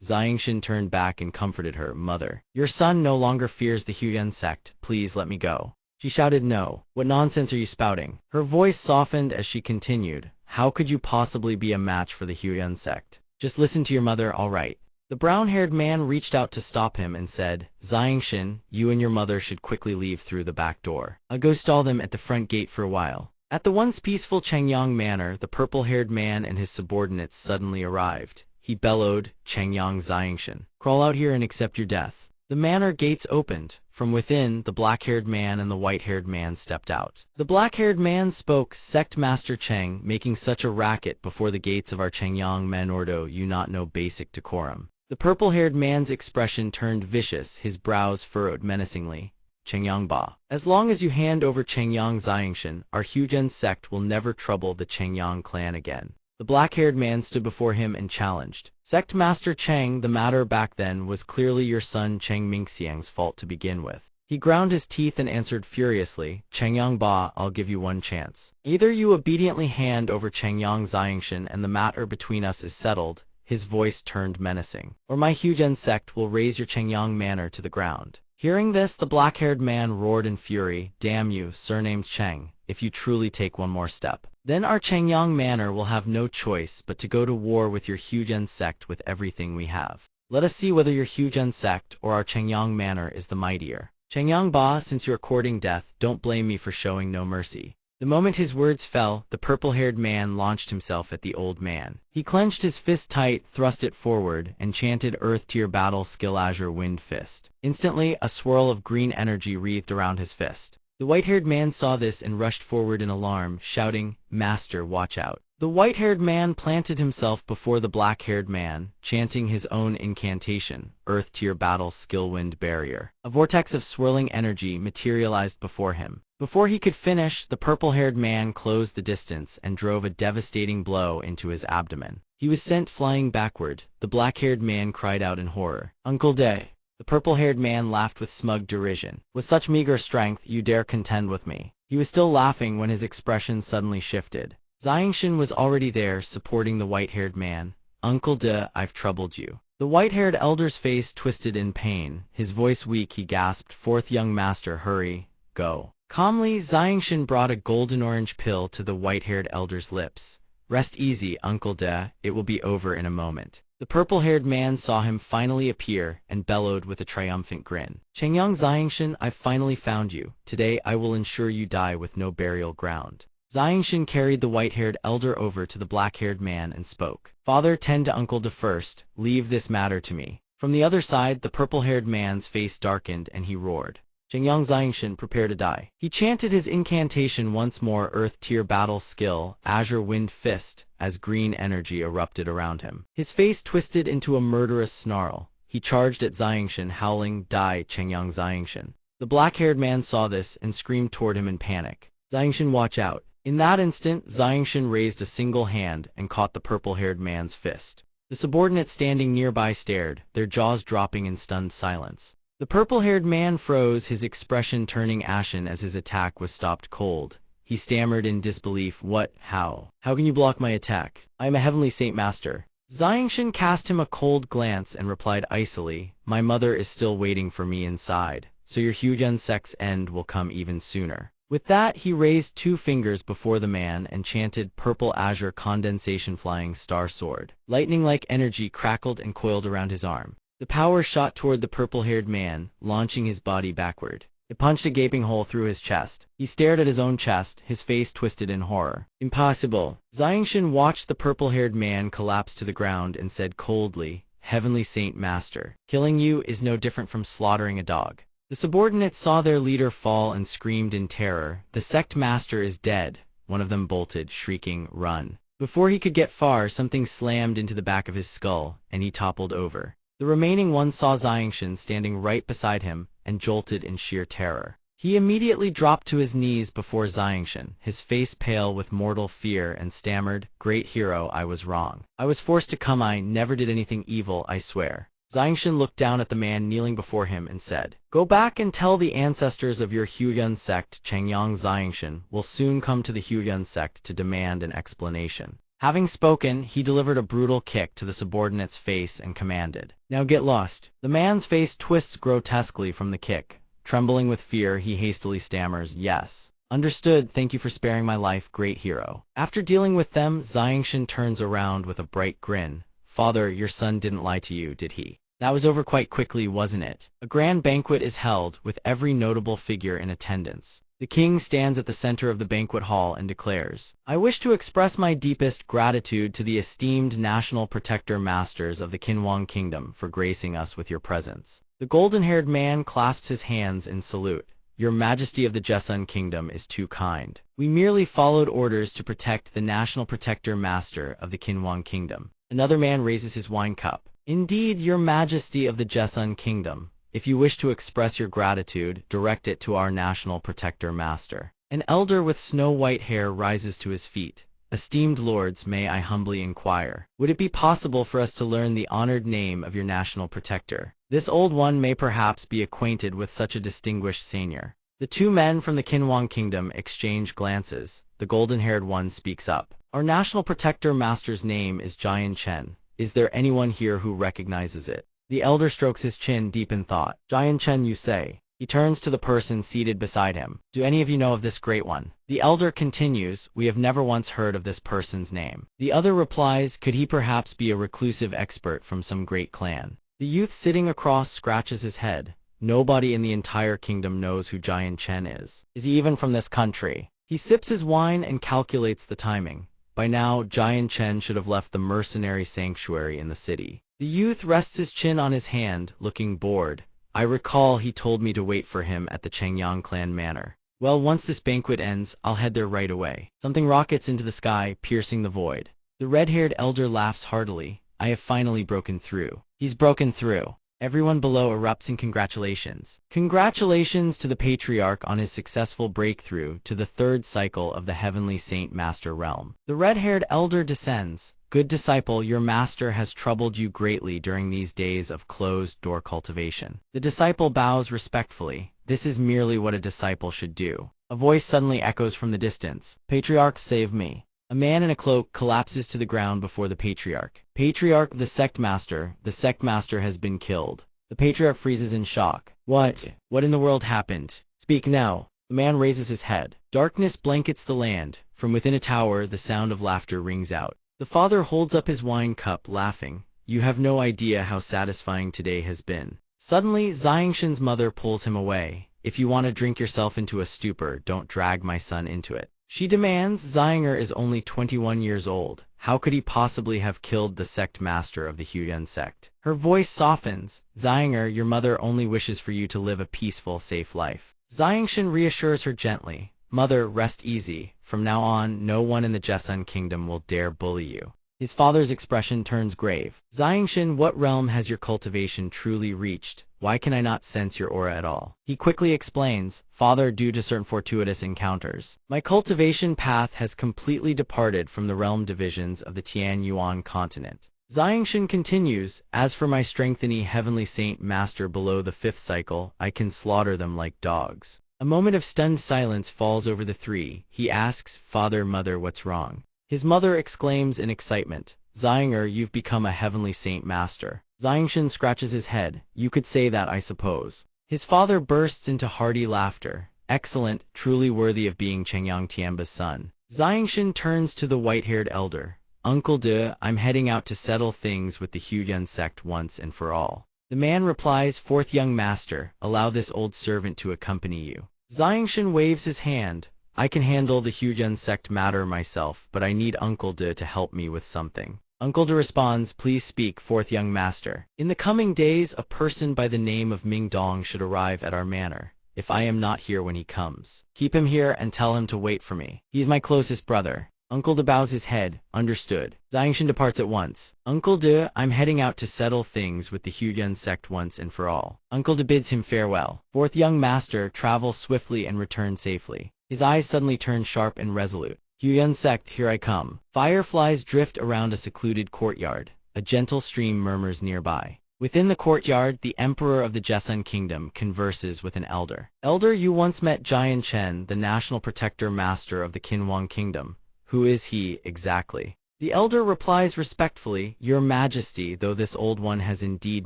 Xiangshan turned back and comforted her, "Mother, your son no longer fears the Huyun sect. Please let me go." She shouted, "No. What nonsense are you spouting?" Her voice softened as she continued, "How could you possibly be a match for the Huyun sect? Just listen to your mother, all right." The brown-haired man reached out to stop him and said, "Xiangshan, you and your mother should quickly leave through the back door. I'll go stall them at the front gate for a while." At the once peaceful Chengyang manor, the purple-haired man and his subordinates suddenly arrived. He bellowed, "Chengyang Xiangshan, crawl out here and accept your death." The manor gates opened. From within, the black-haired man and the white-haired man stepped out. The black-haired man spoke, "Sect Master Cheng, making such a racket before the gates of our Chengyang manor, do you not know basic decorum?" The purple-haired man's expression turned vicious, his brows furrowed menacingly. "Chengyang Ba, as long as you hand over Chengyang Xiangshan, our Huyun sect will never trouble the Chengyang clan again." The black-haired man stood before him and challenged, "Sect Master Cheng, the matter back then was clearly your son Cheng Mingxiang's fault to begin with. He ground his teeth and answered furiously, Changyang Ba, I'll give you one chance. Either you obediently hand over Changyang Xiangshan and the matter between us is settled, his voice turned menacing, or my huge insect will raze your Changyang manor to the ground. Hearing this, the black-haired man roared in fury, damn you, surnamed Cheng, if you truly take one more step. Then our Changyang manor will have no choice but to go to war with your huge insect with everything we have. Let us see whether your huge insect or our Changyang manor is the mightier. Changyang Ba, since you are courting death, don't blame me for showing no mercy. The moment his words fell, the purple-haired man launched himself at the old man. He clenched his fist tight, thrust it forward, and chanted Earth Tier Battle Skill Azure Wind Fist. Instantly, a swirl of green energy wreathed around his fist. The white-haired man saw this and rushed forward in alarm, shouting, Master, watch out. The white-haired man planted himself before the black-haired man, chanting his own incantation, Earth Tier Battle Skill Wind Barrier. A vortex of swirling energy materialized before him. Before he could finish, the purple-haired man closed the distance and drove a devastating blow into his abdomen. He was sent flying backward. The black-haired man cried out in horror, Uncle Day. The purple-haired man laughed with smug derision. With such meager strength, you dare contend with me. He was still laughing when his expression suddenly shifted. Xiangshan was already there, supporting the white-haired man. Uncle De, I've troubled you. The white-haired elder's face twisted in pain. His voice weak, he gasped, Fourth young master, hurry, go. Calmly, Xiangshan brought a golden-orange pill to the white-haired elder's lips. Rest easy, Uncle De, it will be over in a moment. The purple-haired man saw him finally appear and bellowed with a triumphant grin. Changyang Xiangshan, I've finally found you. Today I will ensure you die with no burial ground. Xiangshan carried the white-haired elder over to the black-haired man and spoke. Father, tend to Uncle De first. Leave this matter to me. From the other side, the purple-haired man's face darkened and he roared. Changyang Xiangshan, prepare to die. He chanted his incantation once more, Earth Tier Battle Skill, Azure Wind Fist, as green energy erupted around him. His face twisted into a murderous snarl. He charged at Xiangshan, howling, Die, Changyang Xiangshan. The black-haired man saw this and screamed toward him in panic. Xiangshan, watch out. In that instant, Xiangshan raised a single hand and caught the purple-haired man's fist. The subordinates standing nearby stared, their jaws dropping in stunned silence. The purple-haired man froze, his expression turning ashen as his attack was stopped cold. He stammered in disbelief, What? How? How can you block my attack? I am a heavenly saint master. Xiangshan cast him a cold glance and replied icily, My mother is still waiting for me inside, so your huge insect's end will come even sooner. With that, he raised 2 fingers before the man and chanted Purple Azure Condensation Flying Star Sword. Lightning-like energy crackled and coiled around his arm. The power shot toward the purple-haired man, launching his body backward. It punched a gaping hole through his chest. He stared at his own chest, his face twisted in horror. Impossible. Xiangshan watched the purple-haired man collapse to the ground and said coldly, Heavenly Saint Master, killing you is no different from slaughtering a dog. The subordinates saw their leader fall and screamed in terror, The sect master is dead. One of them bolted, shrieking, Run. Before he could get far, something slammed into the back of his skull, and he toppled over. The remaining one saw Xiangshan standing right beside him and jolted in sheer terror. He immediately dropped to his knees before Xiangshan, his face pale with mortal fear, and stammered, Great hero, I was wrong. I was forced to come, I never did anything evil, I swear. Xiangshan looked down at the man kneeling before him and said, Go back and tell the ancestors of your Huyun sect Changyang Xiangshan will soon come to the Huyun sect to demand an explanation. Having spoken, he delivered a brutal kick to the subordinate's face and commanded, Now get lost. The man's face twists grotesquely from the kick. Trembling with fear, he hastily stammers, Yes. Understood, thank you for sparing my life, great hero. After dealing with them, Xiangshan turns around with a bright grin. Father, your son didn't lie to you, did he? That was over quite quickly, wasn't it? A grand banquet is held, with every notable figure in attendance. The king stands at the center of the banquet hall and declares, I wish to express my deepest gratitude to the esteemed national protector masters of the Qinhuang kingdom for gracing us with your presence. The golden-haired man clasps his hands in salute. Your Majesty of the Jessun Kingdom is too kind. We merely followed orders to protect the national protector master of the Qinhuang kingdom. Another man raises his wine cup. Indeed, your Majesty of the Jessun Kingdom, if you wish to express your gratitude, direct it to our national protector master. An elder with snow-white hair rises to his feet. Esteemed lords, may I humbly inquire, would it be possible for us to learn the honored name of your national protector? This old one may perhaps be acquainted with such a distinguished senior. The two men from the Qinhuang kingdom exchange glances. The golden-haired one speaks up. Our national protector master's name is Jian Chen. Is there anyone here who recognizes it? The elder strokes his chin deep in thought. Jian Chen, you say? He turns to the person seated beside him. Do any of you know of this great one? The elder continues, we have never once heard of this person's name. The other replies, could he perhaps be a reclusive expert from some great clan? The youth sitting across scratches his head. Nobody in the entire kingdom knows who Jian Chen is. Is he even from this country? He sips his wine and calculates the timing. By now, Jian Chen should have left the mercenary sanctuary in the city. The youth rests his chin on his hand, looking bored. I recall he told me to wait for him at the Chengyang clan manor. Well, once this banquet ends, I'll head there right away. Something rockets into the sky, piercing the void. The red-haired elder laughs heartily. I have finally broken through. He's broken through. Everyone below erupts in congratulations. Congratulations to the patriarch on his successful breakthrough to the third cycle of the Heavenly Saint Master realm. The red-haired elder descends. Good disciple, your master has troubled you greatly during these days of closed-door cultivation. The disciple bows respectfully. This is merely what a disciple should do. A voice suddenly echoes from the distance. Patriarch, save me. A man in a cloak collapses to the ground before the patriarch. Patriarch, the sect master has been killed. The patriarch freezes in shock. What? What in the world happened? Speak now. The man raises his head. Darkness blankets the land. From within a tower, the sound of laughter rings out. The father holds up his wine cup, laughing. You have no idea how satisfying today has been. Suddenly, Xiangshan's mother pulls him away. If you want to drink yourself into a stupor, don't drag my son into it. She demands. Xianger is only 21 years old. How could he possibly have killed the sect master of the Huyuan sect? Her voice softens. Xianger, your mother only wishes for you to live a peaceful, safe life. Xiangshan reassures her gently. Mother, rest easy. From now on, no one in the Jessun kingdom will dare bully you. His father's expression turns grave. Xiangshan, what realm has your cultivation truly reached? Why can I not sense your aura at all? He quickly explains, Father, due to certain fortuitous encounters, my cultivation path has completely departed from the realm divisions of the Tianyuan continent. Xiangshan continues, as for my strengthening Heavenly Saint Master below the 5th cycle, I can slaughter them like dogs. A moment of stunned silence falls over the three. He asks, Father, Mother, what's wrong? His mother exclaims in excitement, Xianger, you've become a Heavenly Saint Master. Xiangshan scratches his head. You could say that, I suppose. His father bursts into hearty laughter. Excellent, truly worthy of being Chengyang Tianba's son. Xiangshan turns to the white-haired elder. Uncle De, I'm heading out to settle things with the Huyuan sect once and for all. The man replies, Fourth young master, allow this old servant to accompany you. Xiangshan waves his hand. I can handle the Huyuan sect matter myself, but I need Uncle De to help me with something. Uncle De responds, please speak, fourth young master. In the coming days, a person by the name of Ming Dong should arrive at our manor. If I am not here when he comes, keep him here and tell him to wait for me. He is my closest brother. Uncle De bows his head. Understood. Xiangshan departs at once. Uncle De, I'm heading out to settle things with the Huyuan sect once and for all. Uncle De bids him farewell. Fourth young master, travel swiftly and return safely. His eyes suddenly turn sharp and resolute. Huyuan sect, here I come. Fireflies drift around a secluded courtyard. A gentle stream murmurs nearby. Within the courtyard, the emperor of the Jessun kingdom converses with an elder. Elder, you once met Jian Chen, the national protector master of the Qinhuang kingdom. Who is he, exactly? The elder replies respectfully, Your Majesty, though this old one has indeed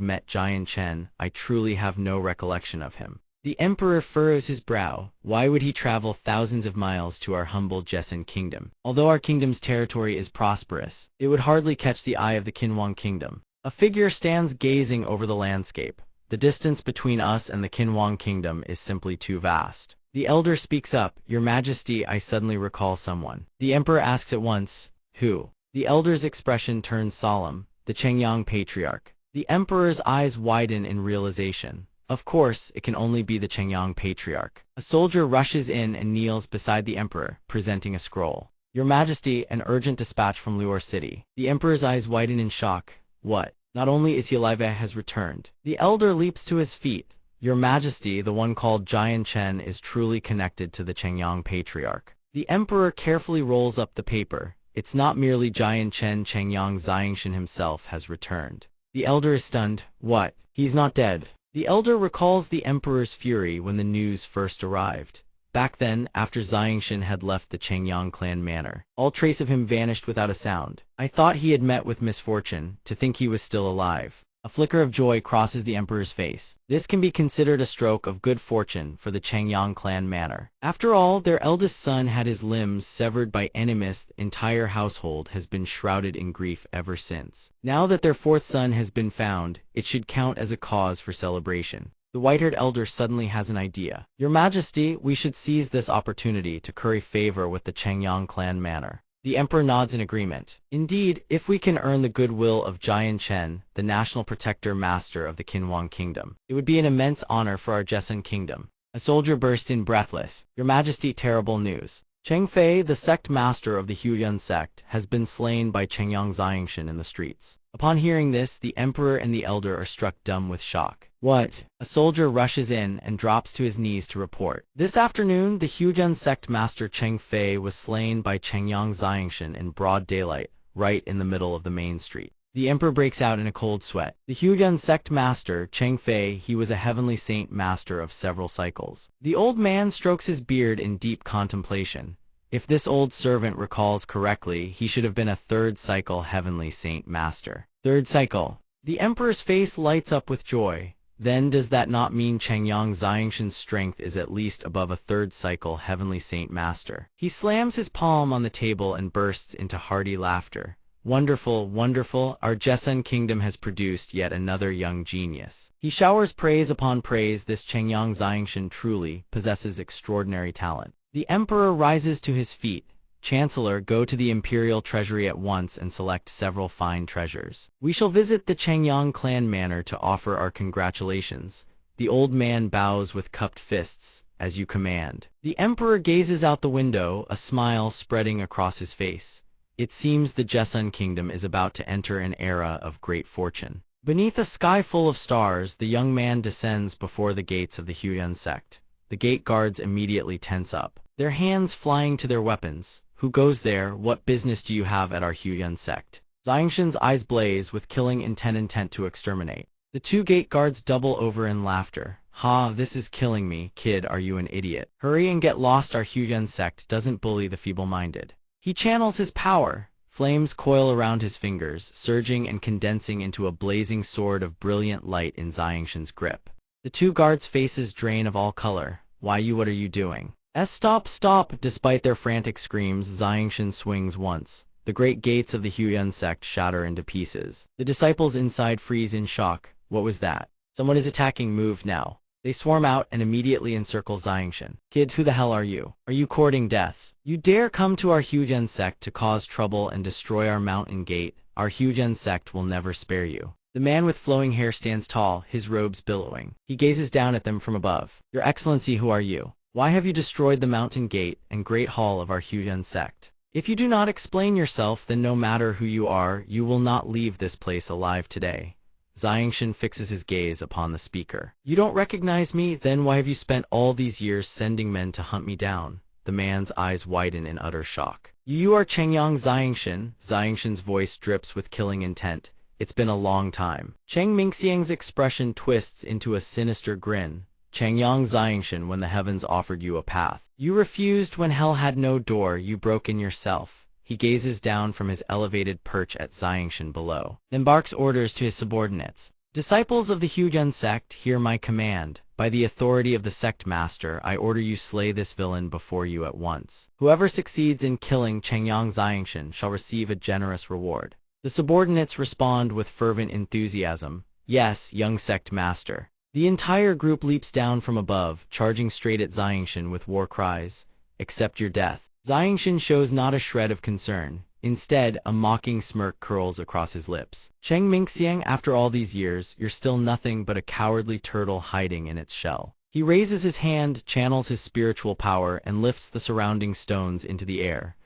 met Jian Chen, I truly have no recollection of him. The emperor furrows his brow. Why would he travel thousands of miles to our humble Jessun kingdom? Although our kingdom's territory is prosperous, it would hardly catch the eye of the Qinhuang kingdom. A figure stands gazing over the landscape. The distance between us and the Qinhuang kingdom is simply too vast. The elder speaks up, Your Majesty, I suddenly recall someone. The emperor asks at once, Who? The elder's expression turns solemn, the Chengyang patriarch. The emperor's eyes widen in realization. Of course, it can only be the Chengyang patriarch. A soldier rushes in and kneels beside the emperor, presenting a scroll. Your Majesty, an urgent dispatch from Luor City. The emperor's eyes widen in shock. What? Not only is he alive, he has returned. The elder leaps to his feet. Your Majesty, the one called Jian Chen is truly connected to the Chengyang patriarch. The emperor carefully rolls up the paper. It's not merely Jian Chen, Chengyang Xiangshan himself has returned. The elder is stunned. What? He's not dead. The elder recalls the emperor's fury when the news first arrived. Back then, after Xiangshan had left the Chengyang clan manor, all trace of him vanished without a sound. I thought he had met with misfortune, to think he was still alive. A flicker of joy crosses the emperor's face. This can be considered a stroke of good fortune for the Chengyang clan manor. After all, their eldest son had his limbs severed by enemies. The entire household has been shrouded in grief ever since. Now that their fourth son has been found, it should count as a cause for celebration. The white-haired elder suddenly has an idea. Your Majesty, we should seize this opportunity to curry favor with the Chengyang clan manor. The emperor nods in agreement. Indeed, if we can earn the goodwill of Jian Chen, the national protector master of the Qinhuang kingdom, it would be an immense honor for our Jessun kingdom. A soldier burst in breathless. Your Majesty, terrible news. Cheng Fei, the sect master of the Huyuan sect, has been slain by Chengyang Xiangshan in the streets. Upon hearing this, the emperor and the elder are struck dumb with shock. What? A soldier rushes in and drops to his knees to report. This afternoon, the Huyuan sect master Cheng Fei was slain by Chengyang Xiangshan in broad daylight, right in the middle of the main street. The emperor breaks out in a cold sweat. The Huyuan sect master, Cheng Fei, he was a heavenly saint master of several cycles. The old man strokes his beard in deep contemplation. If this old servant recalls correctly, he should have been a third cycle heavenly saint master. Third cycle. The emperor's face lights up with joy. Then does that not mean Chengyang Xiangshan's strength is at least above a third cycle heavenly saint master? He slams his palm on the table and bursts into hearty laughter. Wonderful, wonderful, our Jessun kingdom has produced yet another young genius. He showers praise upon praise. This Chengyang Xiangshan truly possesses extraordinary talent. The emperor rises to his feet. Chancellor, go to the imperial treasury at once and select several fine treasures. We shall visit the Chengyang clan manor to offer our congratulations. The old man bows with cupped fists. As you command. The emperor gazes out the window, a smile spreading across his face. It seems the Jessun kingdom is about to enter an era of great fortune. Beneath a sky full of stars, the young man descends before the gates of the Huyuan sect. The gate guards immediately tense up, their hands flying to their weapons. Who goes there? What business do you have at our Huyuan sect? Xiangshan's eyes blaze with killing intent to exterminate. The two gate guards double over in laughter. Ha, this is killing me. Kid, are you an idiot? Hurry and get lost. Our Huyuan sect doesn't bully the feeble-minded. He channels his power. Flames coil around his fingers, surging and condensing into a blazing sword of brilliant light in Xiangshan's grip. The two guards' faces drain of all color. Why you? What are you doing? Stop, stop! Despite their frantic screams, Xiangshan swings once. The great gates of the Huyuan sect shatter into pieces. The disciples inside freeze in shock. What was that? Someone is attacking. Move now. They swarm out and immediately encircle Xiangshan. Kid, who the hell are you? Are you courting deaths? You dare come to our Huyuan sect to cause trouble and destroy our mountain gate? Our Huyuan sect will never spare you. The man with flowing hair stands tall, his robes billowing. He gazes down at them from above. Your Excellency, who are you? Why have you destroyed the mountain gate and great hall of our Huyuan sect? If you do not explain yourself, then no matter who you are, you will not leave this place alive today. Xiangshan fixes his gaze upon the speaker. You don't recognize me? Then why have you spent all these years sending men to hunt me down? The man's eyes widen in utter shock. You are Chengyang Xiangshan. Xiangshan's voice drips with killing intent. It's been a long time. Cheng Mingxiang's expression twists into a sinister grin. Chengyang Xiangshan, when the heavens offered you a path, you refused. When hell had no door, you broke in yourself. He gazes down from his elevated perch at Xiangshan below, then barks orders to his subordinates. Disciples of the Huyuan sect, hear my command. By the authority of the sect master, I order you slay this villain before you at once. Whoever succeeds in killing Chengyang Xiangshan shall receive a generous reward. The subordinates respond with fervent enthusiasm. Yes, young sect master. The entire group leaps down from above, charging straight at Xiangshan with war cries. Accept your death. Xiangshan shows not a shred of concern. Instead, a mocking smirk curls across his lips. Cheng Mingxiang, after all these years, you're still nothing but a cowardly turtle hiding in its shell. He raises his hand, channels his spiritual power, and lifts the surrounding stones into the air.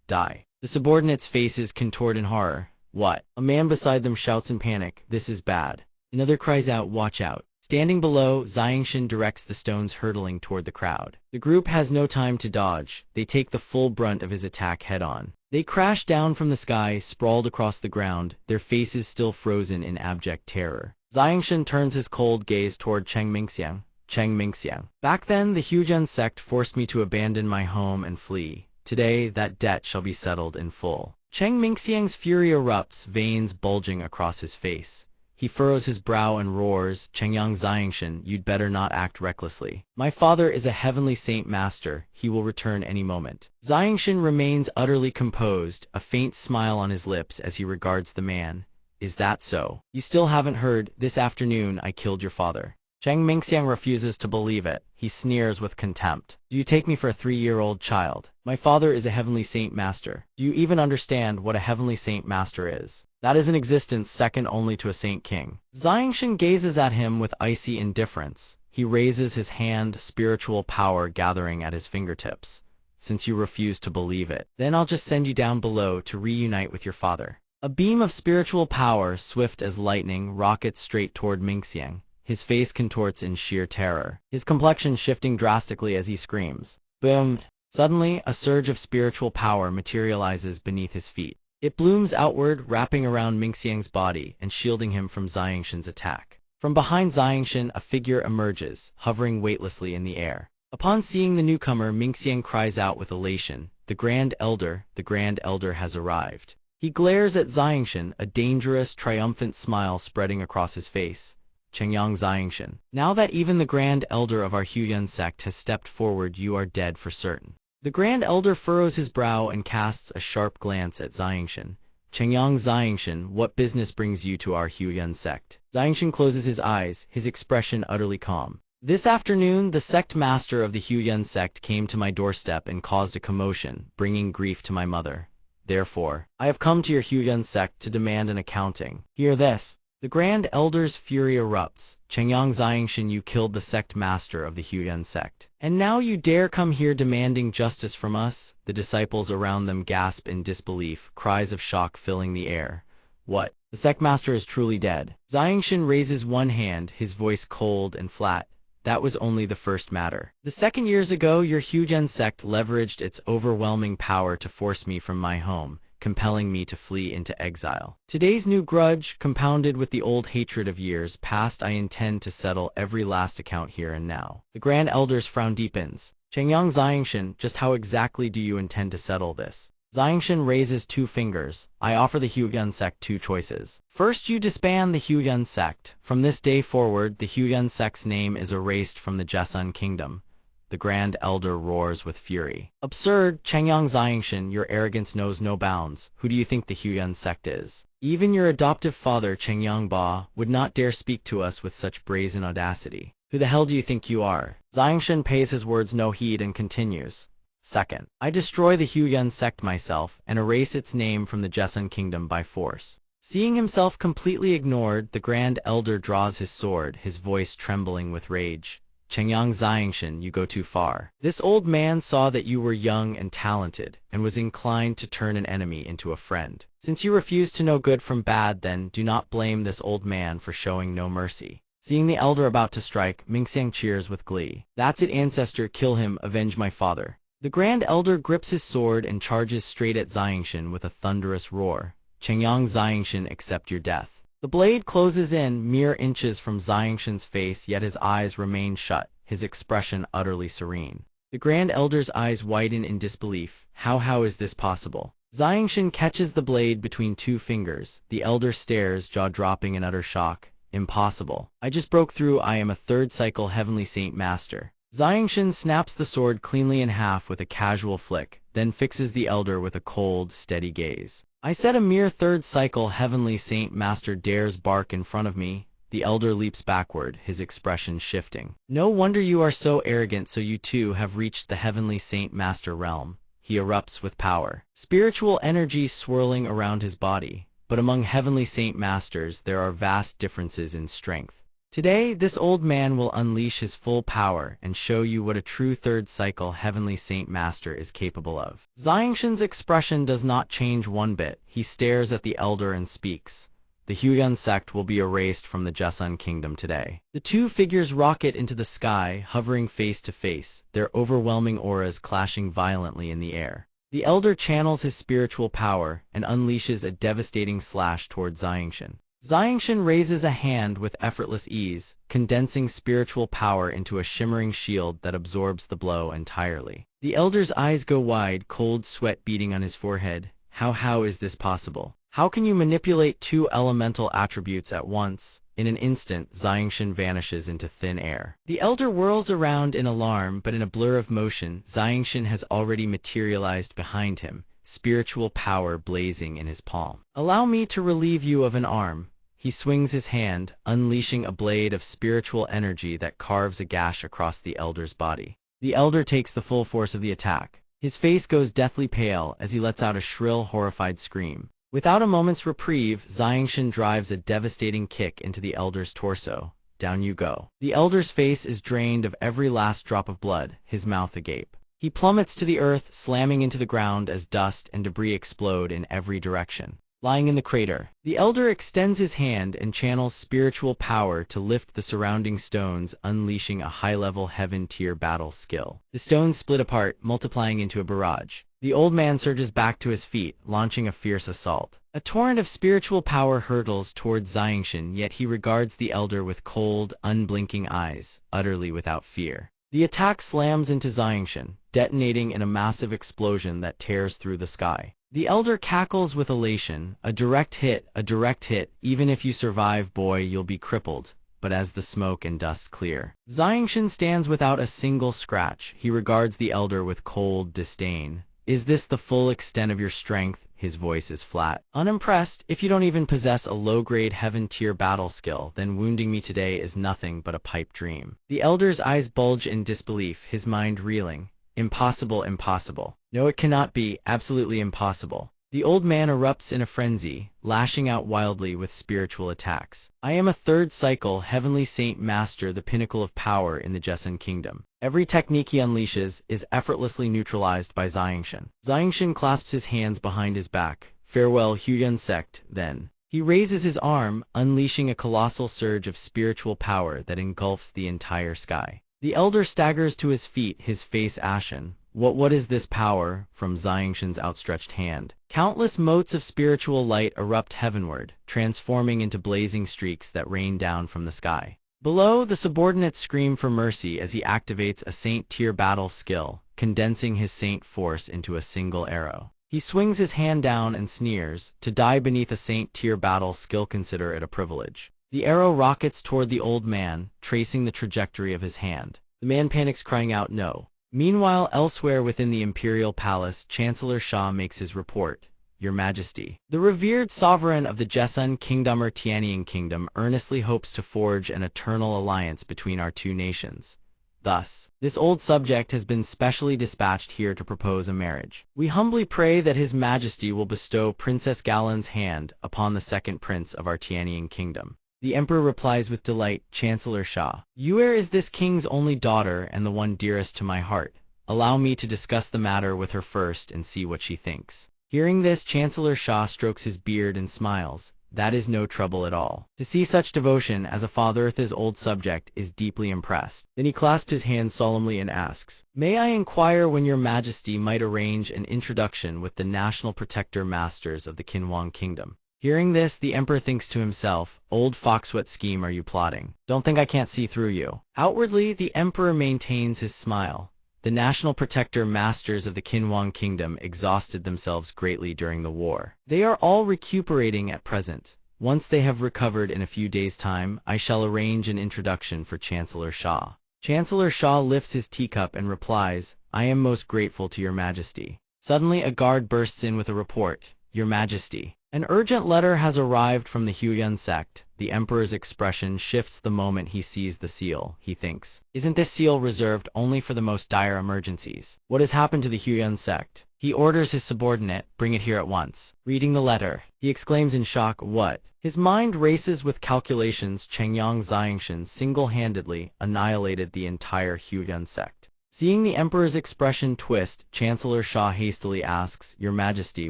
Die. The subordinates' faces contort in horror. What? A man beside them shouts in panic. This is bad. Another cries out, watch out. Standing below, Xiangshan directs the stones hurtling toward the crowd. The group has no time to dodge. They take the full brunt of his attack head-on. They crash down from the sky, sprawled across the ground, their faces still frozen in abject terror. Xiangshan turns his cold gaze toward Cheng Mingxiang. Cheng Mingxiang. Back then, the Huyuan sect forced me to abandon my home and flee. Today, that debt shall be settled in full. Cheng Mingxiang's fury erupts, veins bulging across his face. He furrows his brow and roars, "Chengyang Xiangshan, you'd better not act recklessly. My father is a heavenly saint master, he will return any moment." Xiangshan remains utterly composed, a faint smile on his lips as he regards the man. "Is that so? You still haven't heard, this afternoon I killed your father." Cheng Mingxiang refuses to believe it. He sneers with contempt. "Do you take me for a 3-year-old child? My father is a heavenly saint master. Do you even understand what a heavenly saint master is? That is an existence second only to a saint king." Xiangshan gazes at him with icy indifference. He raises his hand, spiritual power gathering at his fingertips. "Since you refuse to believe it, then I'll just send you down below to reunite with your father." A beam of spiritual power, swift as lightning, rockets straight toward Mingxiang. His face contorts in sheer terror, his complexion shifting drastically as he screams. Boom! Suddenly, a surge of spiritual power materializes beneath his feet. It blooms outward, wrapping around Mingxiang's body and shielding him from Xiangshan's attack. From behind Xiangshan, a figure emerges, hovering weightlessly in the air. Upon seeing the newcomer, Mingxiang cries out with elation, the Grand Elder has arrived." He glares at Xiangshan, a dangerous, triumphant smile spreading across his face. "Chengyang Xiangshan, now that even the Grand Elder of our Huyuan sect has stepped forward, you are dead for certain." The Grand Elder furrows his brow and casts a sharp glance at Xiangshan. "Chengyang Xiangshan, what business brings you to our Huyuan sect?" Xiangshan closes his eyes, his expression utterly calm. "This afternoon, the sect master of the Huyuan sect came to my doorstep and caused a commotion, bringing grief to my mother. Therefore, I have come to your Huyuan sect to demand an accounting. Hear this." The Grand Elder's fury erupts. "Chengyang Xiangshan, you killed the sect master of the Huyuan sect. And now you dare come here demanding justice from us?" The disciples around them gasp in disbelief, cries of shock filling the air. "What? The sect master is truly dead?" Xiangshan raises one hand, his voice cold and flat. "That was only the first matter. The second, years ago, your Huyuan sect leveraged its overwhelming power to force me from my home, compelling me to flee into exile. Today's new grudge, compounded with the old hatred of years past, I intend to settle every last account here and now." The Grand Elder's frown deepens. "Chengyang Xiangshan, just how exactly do you intend to settle this?" Xiangshan raises 2 fingers. "I offer the Huyuan sect 2 choices. First, you disband the Huyuan sect. From this day forward, the Huyuan sect's name is erased from the Jessun kingdom." The Grand Elder roars with fury. "Absurd, Chengyang Xiangshan, your arrogance knows no bounds. Who do you think the Huyuan sect is? Even your adoptive father, Chengyang Ba, would not dare speak to us with such brazen audacity. Who the hell do you think you are?" Xiangshan pays his words no heed and continues. "Second, I destroy the Huyuan sect myself and erase its name from the Jessun kingdom by force." Seeing himself completely ignored, the Grand Elder draws his sword, his voice trembling with rage. "Chengyang Xiangshan, you go too far. This old man saw that you were young and talented, and was inclined to turn an enemy into a friend. Since you refuse to know good from bad, then do not blame this old man for showing no mercy." Seeing the elder about to strike, Mingxiang cheers with glee. "That's it, ancestor, kill him, avenge my father." The Grand Elder grips his sword and charges straight at Xiangshan with a thunderous roar. "Chengyang Xiangshan, accept your death." The blade closes in mere inches from Xiangshan's face, yet his eyes remain shut, his expression utterly serene. The Grand Elder's eyes widen in disbelief. How is this possible?" Xiangshan catches the blade between 2 fingers. The elder stares, jaw dropping in utter shock. "Impossible. I just broke through. I am a 3rd cycle heavenly saint master." Xiangshan snaps the sword cleanly in half with a casual flick, then fixes the elder with a cold, steady gaze. "I said a mere 3rd cycle heavenly saint master dares bark in front of me." The elder leaps backward, his expression shifting. "No wonder you are so arrogant, so you too have reached the heavenly saint master realm." He erupts with power, spiritual energy swirling around his body. But among heavenly saint masters there are vast differences in strength. Today, this old man will unleash his full power and show you what a true 3rd cycle heavenly saint master is capable of. Xiangshan's expression does not change one bit. He stares at the elder and speaks. "The the Huyan sect will be erased from the Joseon kingdom today. The two figures rocket into the sky, hovering face to face, their overwhelming auras clashing violently in the air. The elder channels his spiritual power and unleashes a devastating slash toward Xiangshan. Xiangshan raises a hand with effortless ease, condensing spiritual power into a shimmering shield that absorbs the blow entirely. The elder's eyes go wide, cold sweat beating on his forehead. How is this possible? How can you manipulate two elemental attributes at once? In an instant, Xiangshan vanishes into thin air. The elder whirls around in alarm, but in a blur of motion, Xiangshan has already materialized behind him, spiritual power blazing in his palm. Allow me to relieve you of an arm. He swings his hand, unleashing a blade of spiritual energy that carves a gash across the elder's body. The elder takes the full force of the attack. His face goes deathly pale as he lets out a shrill, horrified scream. Without a moment's reprieve, Xiangshan drives a devastating kick into the elder's torso. Down you go. The elder's face is drained of every last drop of blood, his mouth agape. He plummets to the earth, slamming into the ground as dust and debris explode in every direction. Lying in the crater, the elder extends his hand and channels spiritual power to lift the surrounding stones, unleashing a high-level heaven-tier battle skill. The stones split apart, multiplying into a barrage. The old man surges back to his feet, launching a fierce assault. A torrent of spiritual power hurtles towards Xiangshan, yet he regards the elder with cold, unblinking eyes, utterly without fear. The attack slams into Xiangshan, detonating in a massive explosion that tears through the sky. The elder cackles with elation. A direct hit, even if you survive, boy, you'll be crippled. But as the smoke and dust clear, Xiangshan stands without a single scratch. He regards the elder with cold disdain. Is this the full extent of your strength? His voice is flat. Unimpressed, if you don't even possess a low-grade heaven-tier battle skill, then wounding me today is nothing but a pipe dream. The elder's eyes bulge in disbelief, his mind reeling. Impossible, impossible. No, it cannot be, absolutely impossible. The old man erupts in a frenzy, lashing out wildly with spiritual attacks. I am a third cycle heavenly saint master, the pinnacle of power in the Joseon kingdom. Every technique he unleashes is effortlessly neutralized by Xiangshan. Xiangshan clasps his hands behind his back. Farewell, Huyan sect, then. He raises his arm, unleashing a colossal surge of spiritual power that engulfs the entire sky. The elder staggers to his feet, his face ashen. What is this power? From Xiangshan's outstretched hand, countless motes of spiritual light erupt heavenward, transforming into blazing streaks that rain down from the sky. Below, the subordinates scream for mercy as he activates a saint-tier battle skill, condensing his saint force into a single arrow. He swings his hand down and sneers. To die beneath a saint-tier battle skill, consider it a privilege. The arrow rockets toward the old man, tracing the trajectory of his hand. The man panics, crying out, no. Meanwhile, elsewhere within the imperial palace, Chancellor Shah makes his report. Your Majesty, the revered sovereign of the Joseon kingdom or Tianying kingdom earnestly hopes to forge an eternal alliance between our two nations. Thus, this old subject has been specially dispatched here to propose a marriage. We humbly pray that His Majesty will bestow Princess Galan's hand upon the second prince of our Tianying kingdom. The emperor replies with delight, Chancellor Shah, Yuer is this king's only daughter and the one dearest to my heart. Allow me to discuss the matter with her first and see what she thinks. Hearing this, Chancellor Shah strokes his beard and smiles. That is no trouble at all. To see such devotion as a fathereth his old subject is deeply impressed. Then he clasps his hands solemnly and asks, May I inquire when your Majesty might arrange an introduction with the national protector masters of the Kinwang kingdom? Hearing this, the emperor thinks to himself, Old fox, what scheme are you plotting? Don't think I can't see through you. Outwardly, the emperor maintains his smile. The national protector masters of the Kinwang kingdom exhausted themselves greatly during the war. They are all recuperating at present. Once they have recovered in a few days' time, I shall arrange an introduction for Chancellor Shah. Chancellor Shah lifts his teacup and replies, I am most grateful to your Majesty. Suddenly, a guard bursts in with a report. Your Majesty, an urgent letter has arrived from the Huyan sect. The emperor's expression shifts the moment he sees the seal. He thinks, isn't this seal reserved only for the most dire emergencies? What has happened to the Huyan sect? He orders his subordinate, bring it here at once. Reading the letter, he exclaims in shock, what? His mind races with calculations. Changyang Xiangshan single-handedly annihilated the entire Huyan sect. Seeing the emperor's expression twist, Chancellor Shah hastily asks, Your Majesty,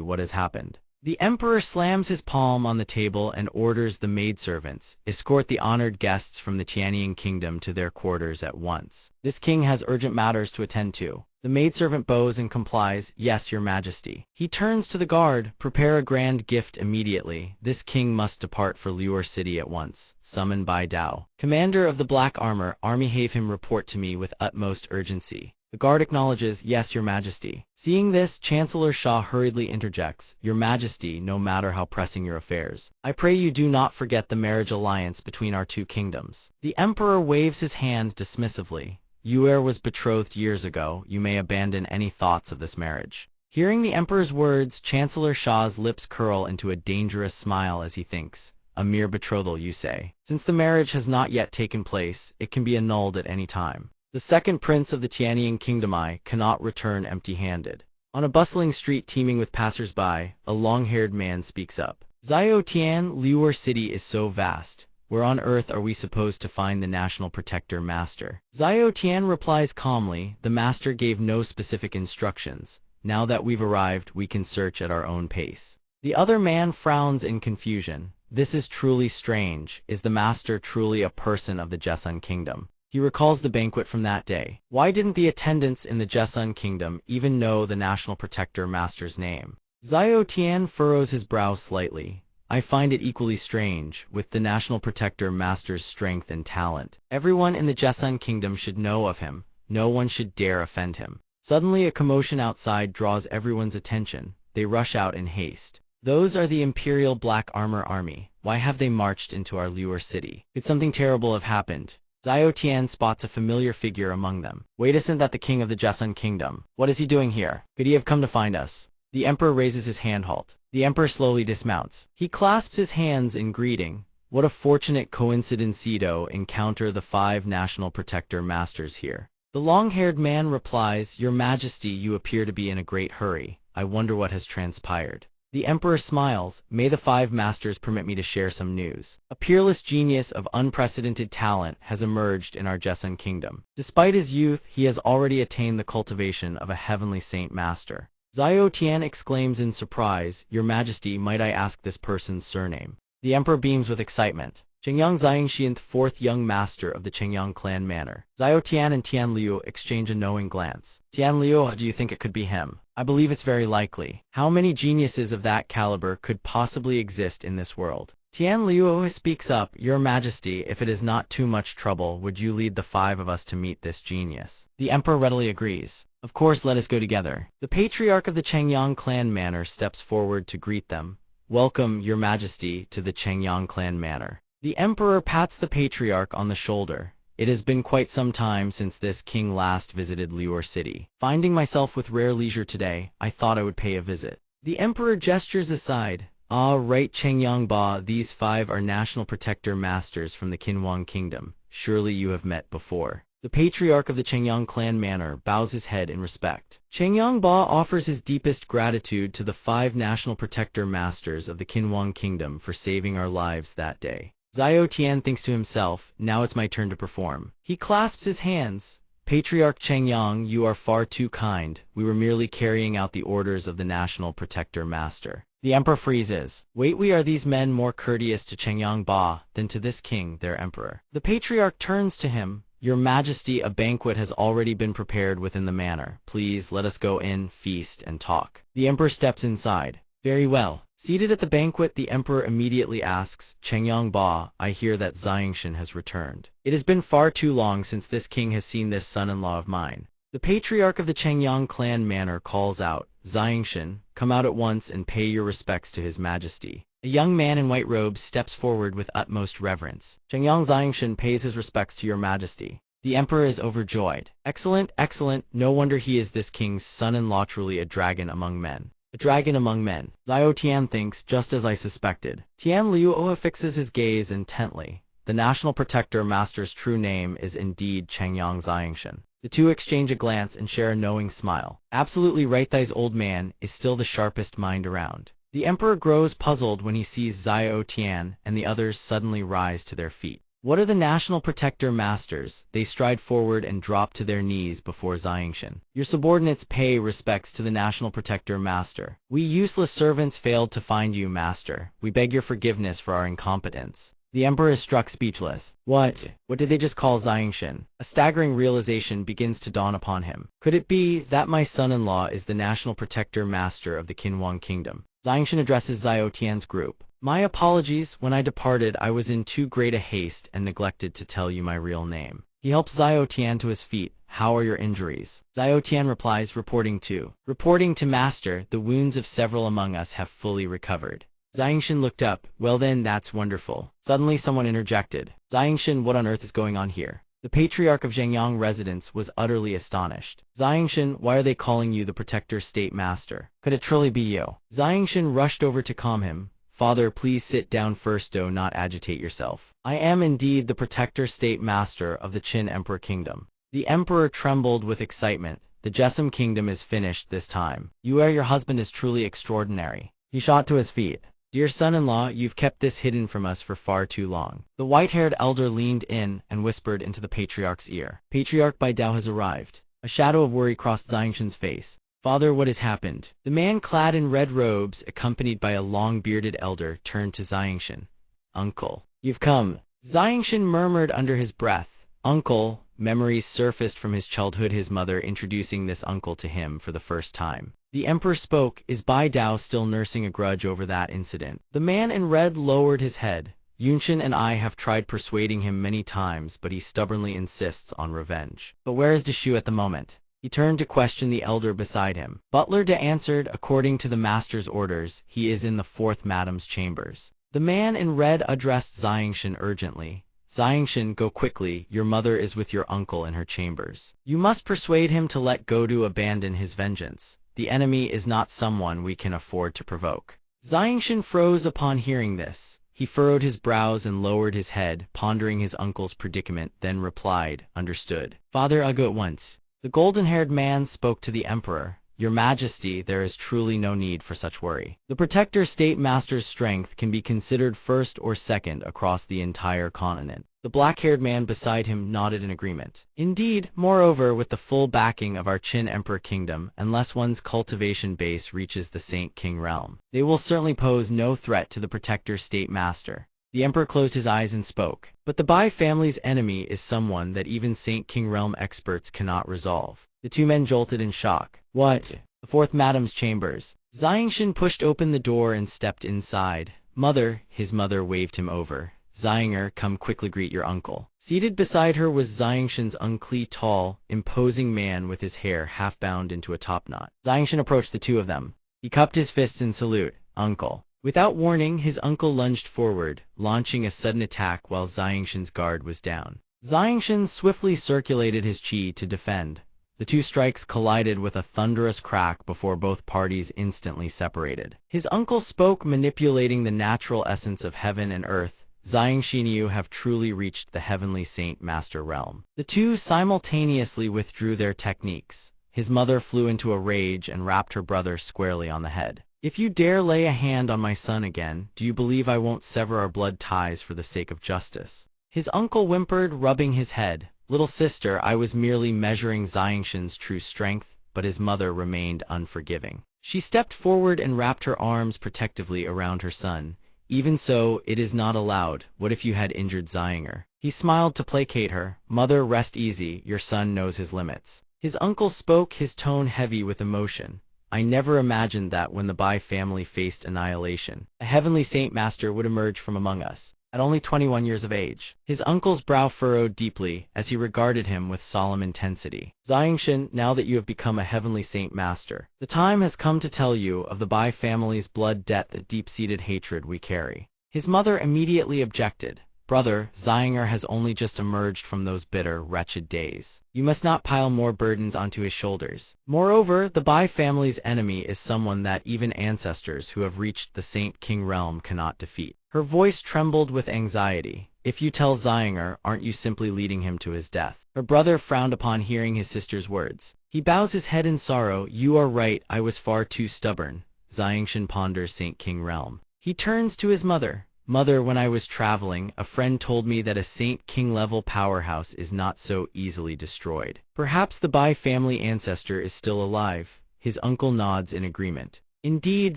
what has happened? The emperor slams his palm on the table and orders the maidservants, escort the honored guests from the Tianying kingdom to their quarters at once. This king has urgent matters to attend to. The maidservant bows and complies, yes, your majesty. He turns to the guard, prepare a grand gift immediately. This king must depart for Liur city at once. Summoned by Dao, commander of the black army, have him report to me with utmost urgency. The guard acknowledges, yes, your majesty. Seeing this, Chancellor Shah hurriedly interjects, your majesty, no matter how pressing your affairs, I pray you do not forget the marriage alliance between our two kingdoms. The emperor waves his hand dismissively. Yuer was betrothed years ago, you may abandon any thoughts of this marriage. Hearing the emperor's words, Chancellor Shah's lips curl into a dangerous smile as he thinks, a mere betrothal, you say. Since the marriage has not yet taken place, it can be annulled at any time. The second prince of the Tianying kingdom cannot return empty-handed. On a bustling street teeming with passers-by, a long-haired man speaks up. Ziotian, Liur city is so vast. Where on earth are we supposed to find the national protector master? Ziotian replies calmly, the master gave no specific instructions. Now that we've arrived, we can search at our own pace. The other man frowns in confusion. This is truly strange. Is the master truly a person of the Jesun kingdom? He recalls the banquet from that day. Why didn't the attendants in the Jesun kingdom even know the national protector master's name? Ziotian furrows his brow slightly. I find it equally strange, with the national protector master's strength and talent. Everyone in the Jesun kingdom should know of him. No one should dare offend him. Suddenly a commotion outside draws everyone's attention. They rush out in haste. Those are the Imperial Black Army. Why have they marched into our Liur city? Could something terrible have happened? Ziotian spots a familiar figure among them. Wait, isn't that the king of the Jesun kingdom? What is he doing here? Could he have come to find us? The emperor raises his hand. Halt. The emperor slowly dismounts. He clasps his hands in greeting. What a fortunate coincidence to encounter the 5 national protector masters here. The long-haired man replies, your majesty, you appear to be in a great hurry. I wonder what has transpired. The emperor smiles, may the 5 masters permit me to share some news. A peerless genius of unprecedented talent has emerged in our Jesun kingdom. Despite his youth, he has already attained the cultivation of a heavenly saint master. Ziotian exclaims in surprise, your majesty, might I ask this person's surname? The emperor beams with excitement. Chengyang Xiangxianth, 4th young master of the Chengyang clan manor. Ziotian and Tian Liu exchange a knowing glance. Tian Liu, do you think it could be him? I believe it's very likely. How many geniuses of that caliber could possibly exist in this world? Tian Liu speaks up, your majesty, if it is not too much trouble, would you lead the 5 of us to meet this genius? The emperor readily agrees. Of course, let us go together. The patriarch of the Chengyang clan manor steps forward to greet them. Welcome, your majesty, to the Chengyang clan manor. The emperor pats the patriarch on the shoulder. It has been quite some time since this king last visited Liur city. Finding myself with rare leisure today, I thought I would pay a visit. The emperor gestures aside. Ah, right, Chengyang Ba, these 5 are national protector masters from the Qinhuang kingdom. Surely you have met before. The patriarch of the Chengyang clan manor bows his head in respect. Chengyang Ba offers his deepest gratitude to the 5 national protector masters of the Qinhuang kingdom for saving our lives that day. Ziotian thinks to himself, now it's my turn to perform. He clasps his hands. Patriarch Chengyang, you are far too kind. We were merely carrying out the orders of the national protector master. The emperor freezes. Wait, we are these men more courteous to Chengyang Ba than to this king, their emperor? The patriarch turns to him. Your majesty, a banquet has already been prepared within the manor. Please let us go in, feast, and talk. The emperor steps inside. Very well. Seated at the banquet, the emperor immediately asks, Chengyang Ba, I hear that Xiangshan has returned. It has been far too long since this king has seen this son-in-law of mine. The patriarch of the Chengyang clan manor calls out, Xiangshan, come out at once and pay your respects to his majesty. A young man in white robes steps forward with utmost reverence. Chengyang Xiangshan pays his respects to your majesty. The emperor is overjoyed. Excellent, excellent, no wonder he is this king's son-in-law, truly a dragon among men. A dragon among men. Ziotian thinks, just as I suspected. Tian Liu fixes his gaze intently. The national protector master's true name is indeed Chengyang Xiangshan. The two exchange a glance and share a knowing smile. Absolutely right, this old man is still the sharpest mind around. The emperor grows puzzled when he sees Ziotian and the others suddenly rise to their feet. What are the National Protector Masters? They stride forward and drop to their knees before Xiangshan. Your subordinates pay respects to the National Protector Master. We useless servants failed to find you, Master. We beg your forgiveness for our incompetence. The Emperor is struck speechless. What did they just call Xiangshan? A staggering realization begins to dawn upon him. Could it be that my son-in-law is the National Protector Master of the Qinhuang Kingdom? Xiangshan addresses Xiao Tian's group. My apologies, when I departed I was in too great a haste and neglected to tell you my real name. He helps Xiao Tian to his feet. How are your injuries? Xiao Tian replies, reporting to Master, the wounds of several among us have fully recovered. Xiangshan looked up. Well then, that's wonderful. Suddenly someone interjected. Xiangshan, what on earth is going on here? The Patriarch of Zhengyang residence was utterly astonished. Xiangshan, why are they calling you the Protector State Master? Could it truly be you? Xiangshan rushed over to calm him. Father, please sit down first, do not agitate yourself. I am indeed the Protector State Master of the Qin Emperor Kingdom. The Emperor trembled with excitement. The Jesum Kingdom is finished this time. Your husband is truly extraordinary. He shot to his feet. Dear son-in-law, you've kept this hidden from us for far too long. The white-haired elder leaned in and whispered into the Patriarch's ear. Patriarch Baidao has arrived. A shadow of worry crossed Xiangshan's face. Father, what has happened? The man clad in red robes, accompanied by a long-bearded elder, turned to Xiangshan. Uncle, you've come. Xiangshan murmured under his breath. Uncle. Memories surfaced from his childhood, his mother introducing this uncle to him for the first time. The Emperor spoke. Is Bai Dao still nursing a grudge over that incident? The man in red lowered his head. Yunshan and I have tried persuading him many times, but he stubbornly insists on revenge. But where is Deshu at the moment? He turned to question the elder beside him. Butler De answered, according to the master's orders, he is in the 4th Madam's chambers. The man in red addressed Xiangshan urgently. Xiangshan, go quickly, your mother is with your uncle in her chambers. You must persuade him to let go to abandon his vengeance. The enemy is not someone we can afford to provoke. Xiangshan froze upon hearing this. He furrowed his brows and lowered his head, pondering his uncle's predicament, then replied, understood. Father, I'll go at once. The golden-haired man spoke to the Emperor. Your Majesty, there is truly no need for such worry. The Protector State Master's strength can be considered first or second across the entire continent. The black-haired man beside him nodded in agreement. Indeed, moreover, with the full backing of our Qin Emperor Kingdom, unless one's cultivation base reaches the Saint King realm, they will certainly pose no threat to the Protector State Master. The Emperor closed his eyes and spoke. But the Bai family's enemy is someone that even Saint King realm experts cannot resolve. The two men jolted in shock. What? The 4th Madam's chambers. Xiangshan pushed open the door and stepped inside. Mother, his mother waved him over. Xianger, come quickly greet your uncle. Seated beside her was Xiangshan's uncle, tall, imposing man with his hair half bound into a topknot. Xiangshan approached the two of them. He cupped his fists in salute. Uncle. Without warning, his uncle lunged forward, launching a sudden attack while Xiangshan's guard was down. Xiangshan swiftly circulated his chi to defend. The two strikes collided with a thunderous crack before both parties instantly separated. His uncle spoke, manipulating the natural essence of heaven and earth. Xiangshan, you have truly reached the heavenly Saint Master realm. The two simultaneously withdrew their techniques. His mother flew into a rage and rapped her brother squarely on the head. If you dare lay a hand on my son again, do you believe I won't sever our blood ties for the sake of justice? His uncle whimpered, rubbing his head. Little sister, I was merely measuring Xiangshan's true strength, but his mother remained unforgiving. She stepped forward and wrapped her arms protectively around her son. Even so, it is not allowed. What if you had injured Xianger? He smiled to placate her. Mother, rest easy, your son knows his limits. His uncle spoke, his tone heavy with emotion. I never imagined that when the Bai family faced annihilation, a heavenly Saint Master would emerge from among us. At only 21 years of age, his uncle's brow furrowed deeply as he regarded him with solemn intensity. Xiangshan, now that you have become a heavenly Saint Master, the time has come to tell you of the Bai family's blood debt, the deep-seated hatred we carry. His mother immediately objected. Brother, Xianger has only just emerged from those bitter, wretched days. You must not pile more burdens onto his shoulders. Moreover, the Bai family's enemy is someone that even ancestors who have reached the Saint King realm cannot defeat. Her voice trembled with anxiety. If you tell Xianger, aren't you simply leading him to his death? Her brother frowned upon hearing his sister's words. He bows his head in sorrow. You are right, I was far too stubborn. Xiangshan ponders Saint King realm. He turns to his mother. Mother, when I was traveling, a friend told me that a Saint King-level powerhouse is not so easily destroyed. Perhaps the Bai family ancestor is still alive. His uncle nods in agreement. Indeed,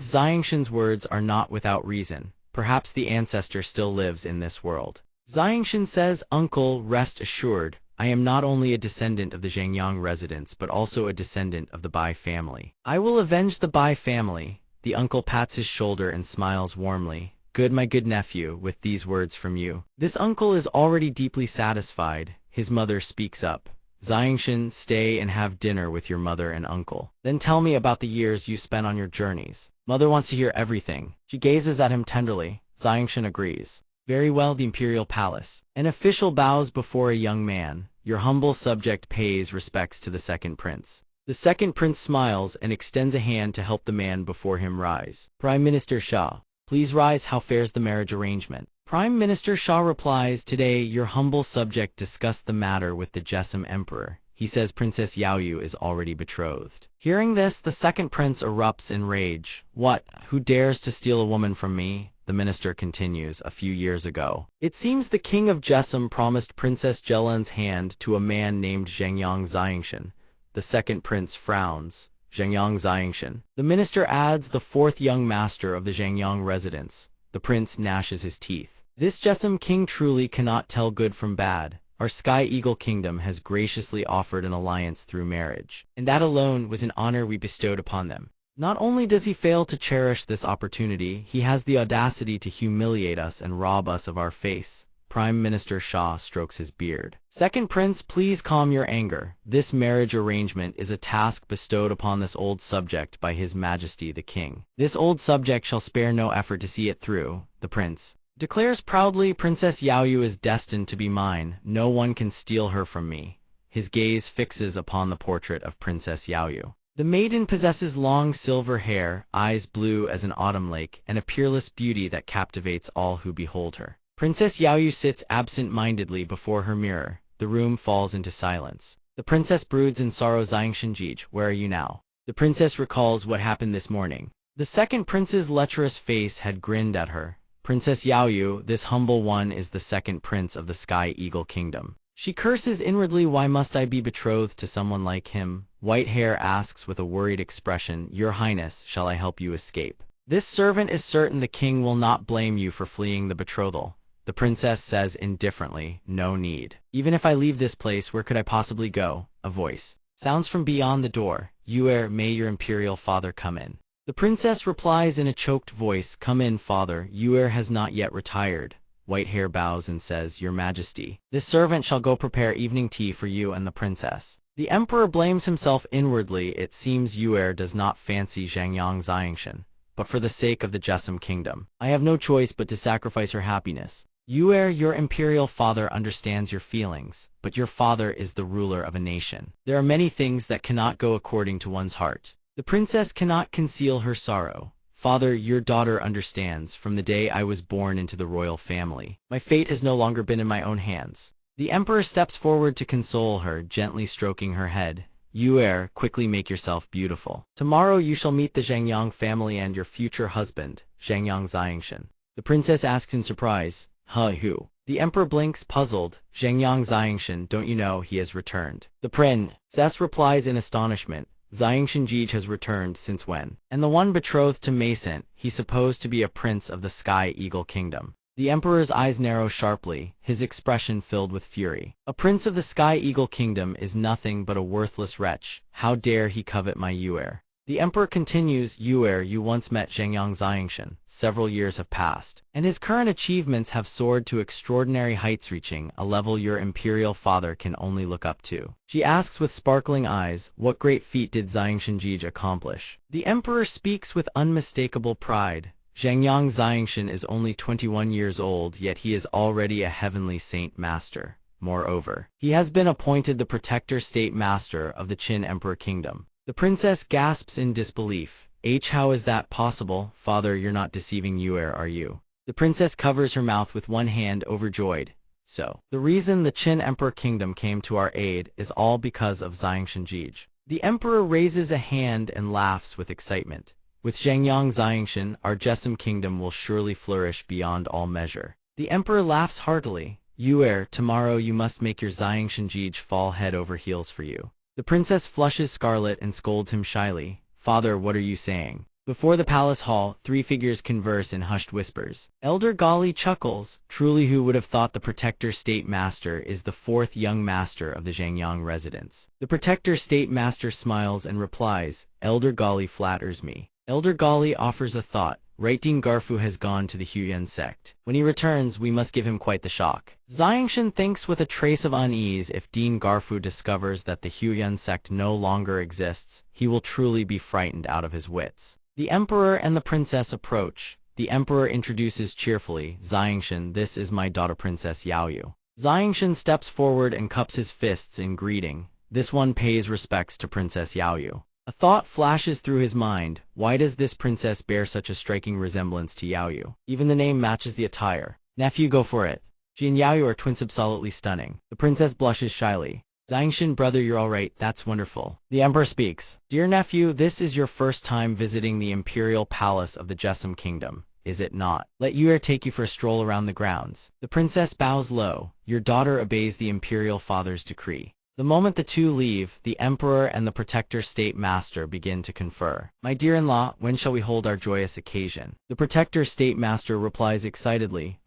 Xiangshan's words are not without reason. Perhaps the ancestor still lives in this world. Xiangshan says, Uncle, rest assured, I am not only a descendant of the Zhangyang residents but also a descendant of the Bai family. I will avenge the Bai family. The uncle pats his shoulder and smiles warmly. Good, my good nephew, with these words from you. This uncle is already deeply satisfied. His mother speaks up. Xiangshan, stay and have dinner with your mother and uncle. Then tell me about the years you spent on your journeys. Mother wants to hear everything. She gazes at him tenderly. Xiangshan agrees. Very well, the imperial palace. An official bows before a young man. Your humble subject pays respects to the second prince. The second prince smiles and extends a hand to help the man before him rise. Prime Minister Shah, please rise. How fares the marriage arrangement? Prime Minister Shah replies, today your humble subject discussed the matter with the Jessom Emperor. He says Princess Yaoyu is already betrothed. Hearing this, the second prince erupts in rage. What? Who dares to steal a woman from me? The minister continues, a few years ago. It seems the king of Jessom promised Princess Jelan's hand to a man named Zhangyang Xiangshan. The second prince frowns. Zhangyang Xiangshan. The minister adds, the fourth young master of the Zhangyang residence. The prince gnashes his teeth. This Jessom king truly cannot tell good from bad. Our Sky Eagle Kingdom has graciously offered an alliance through marriage, and that alone was an honor we bestowed upon them. Not only does he fail to cherish this opportunity, he has the audacity to humiliate us and rob us of our face. Prime Minister Shah strokes his beard. Second prince, please calm your anger. This marriage arrangement is a task bestowed upon this old subject by His Majesty the King. This old subject shall spare no effort to see it through. The prince declares proudly, Princess Yaoyu is destined to be mine. No one can steal her from me. His gaze fixes upon the portrait of Princess Yaoyu. The maiden possesses long silver hair, eyes blue as an autumn lake, and a peerless beauty that captivates all who behold her. Princess Yaoyu sits absent-mindedly before her mirror. The room falls into silence. The princess broods in sorrow. Xiangshan, where are you now? The princess recalls what happened this morning. The second prince's lecherous face had grinned at her. Princess Yaoyu, this humble one is the second prince of the Sky Eagle Kingdom. She curses inwardly, why must I be betrothed to someone like him? White Hair asks with a worried expression, Your Highness, shall I help you escape? This servant is certain the king will not blame you for fleeing the betrothal. The princess says indifferently, no need. Even if I leave this place, where could I possibly go? A voice sounds from beyond the door. Yuer, may your imperial father come in. The princess replies in a choked voice, come in, father. Yuer has not yet retired. White Hair bows and says, Your Majesty, this servant shall go prepare evening tea for you and the princess. The emperor blames himself inwardly. It seems Yuer does not fancy Zhangyang Xiangshan, but for the sake of the Jessom kingdom, I have no choice but to sacrifice her happiness. Yuer, your imperial father understands your feelings, but your father is the ruler of a nation. There are many things that cannot go according to one's heart. The princess cannot conceal her sorrow. Father, your daughter understands. From the day I was born into the royal family, my fate has no longer been in my own hands. The emperor steps forward to console her, gently stroking her head. Yuer, quickly make yourself beautiful. Tomorrow you shall meet the Zhangyang family and your future husband, Zhangyang Xiangshan. The princess asks in surprise, who? The emperor blinks, puzzled. Zhangyang Xiangshan, don't you know he has returned? The princess replies in astonishment. Xiangshan has returned, since when? And the one betrothed to Mason, he's supposed to be a prince of the Sky Eagle Kingdom. The emperor's eyes narrow sharply, his expression filled with fury. A prince of the Sky Eagle Kingdom is nothing but a worthless wretch. How dare he covet my Yuer? The emperor continues, Yuer, you once met Zhangyang Xiangshan. Several years have passed, and his current achievements have soared to extraordinary heights, reaching a level your imperial father can only look up to. She asks with sparkling eyes, what great feat did Xiangshan accomplish? The emperor speaks with unmistakable pride. Zhangyang Xiangshan is only 21 years old, yet he is already a heavenly saint master. Moreover, he has been appointed the protector state master of the Qin Emperor Kingdom. The princess gasps in disbelief. How is that possible? Father, you're not deceiving Yuer, are you? The princess covers her mouth with one hand, overjoyed. So, the reason the Qin Emperor Kingdom came to our aid is all because of Xiangshan. The emperor raises a hand and laughs with excitement. With Zhangyang Xiangshan, our Jessamine kingdom will surely flourish beyond all measure. The emperor laughs heartily. Yuer, tomorrow you must make your Xiangshan Jej fall head over heels for you. The princess flushes scarlet and scolds him shyly. Father, what are you saying? Before the palace hall, three figures converse in hushed whispers. Elder Gali chuckles. Truly, who would have thought the Protector State Master is the fourth young master of the Zhangyang residence? The Protector State Master smiles and replies, Elder Gali flatters me. Elder Gali offers a thought. Right, Dean Garfu has gone to the Huyan sect. When he returns, we must give him quite the shock. Xiangshan thinks with a trace of unease. If Dean Garfu discovers that the Huyan sect no longer exists, he will truly be frightened out of his wits. The emperor and the princess approach. The emperor introduces cheerfully, Xiangshan, this is my daughter Princess Yaoyu. Xiangshan steps forward and cups his fists in greeting. This one pays respects to Princess Yaoyu. A thought flashes through his mind. Why does this princess bear such a striking resemblance to Yaoyu? Even the name matches the attire. Nephew, go for it. She and Yaoyu are twins, absolutely stunning. The princess blushes shyly. Xiangshan, brother, you're alright, that's wonderful. The emperor speaks. Dear nephew, this is your first time visiting the imperial palace of the Jessamine kingdom, is it not? Let Yuer take you for a stroll around the grounds. The princess bows low. Your daughter obeys the imperial father's decree. The moment the two leave, the emperor and the Protector State Master begin to confer. My dear-in-law, when shall we hold our joyous occasion? The Protector State Master replies excitedly,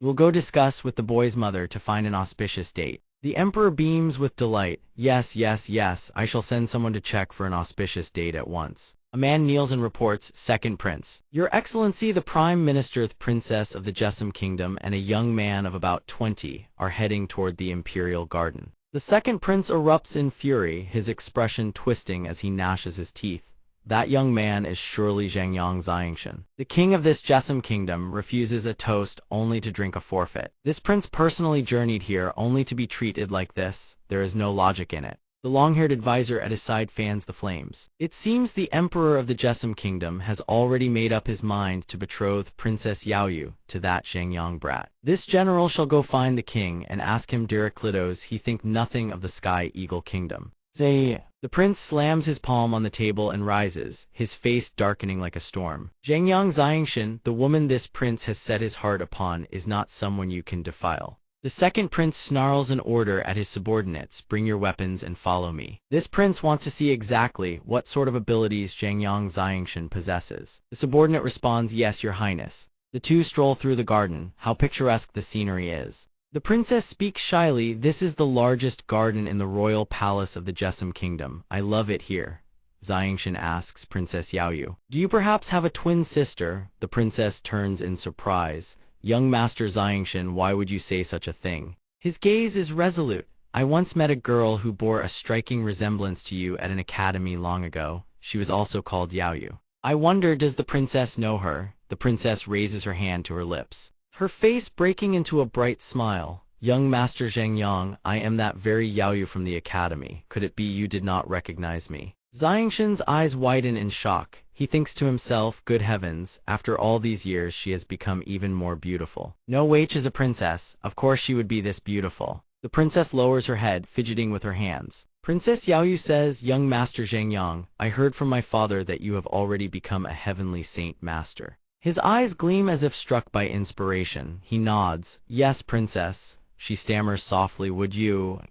we'll go discuss with the boy's mother to find an auspicious date. The emperor beams with delight. Yes, yes, yes, I shall send someone to check for an auspicious date at once. A man kneels and reports, Second Prince. Your Excellency, the Prime Minister, the Princess of the Jessamine Kingdom, and a young man of about 20 are heading toward the Imperial Garden. The second prince erupts in fury, his expression twisting as he gnashes his teeth. That young man is surely Zhangyang Xiangshan. The king of this Jessamine kingdom refuses a toast only to drink a forfeit. This prince personally journeyed here only to be treated like this. There is no logic in it. The long-haired advisor at his side fans the flames. It seems the emperor of the Jessamine kingdom has already made up his mind to betroth Princess Yaoyu to that Zhangyang brat. This general shall go find the king and ask him Diriclitos he think nothing of the Sky Eagle kingdom. Say, the prince slams his palm on the table and rises, his face darkening like a storm. Zhangyang Xiangshan, the woman this prince has set his heart upon, is not someone you can defile. The second prince snarls an order at his subordinates, bring your weapons and follow me. This prince wants to see exactly what sort of abilities Zhangyang Xiangshan possesses. The subordinate responds, yes, your highness. The two stroll through the garden. How picturesque the scenery is. The princess speaks shyly, this is the largest garden in the royal palace of the Jessamine kingdom. I love it here. Xiangshan asks Princess Yaoyu. Do you perhaps have a twin sister? The princess turns in surprise. Young Master Xiangshan, why would you say such a thing? His gaze is resolute. I once met a girl who bore a striking resemblance to you at an academy long ago. She was also called Yaoyu. I wonder, does the princess know her? The princess raises her hand to her lips, her face breaking into a bright smile. Young Master Zhangyang, I am that very Yaoyu from the academy. Could it be you did not recognize me? Xiangshan's eyes widen in shock. He thinks to himself, good heavens, after all these years she has become even more beautiful. No way, she's a princess. Of course she would be this beautiful. The princess lowers her head, fidgeting with her hands. Princess Yaoyu says, young Master Zhangyang, I heard from my father that you have already become a heavenly saint master. His eyes gleam as if struck by inspiration. He nods. Yes, princess. She stammers softly,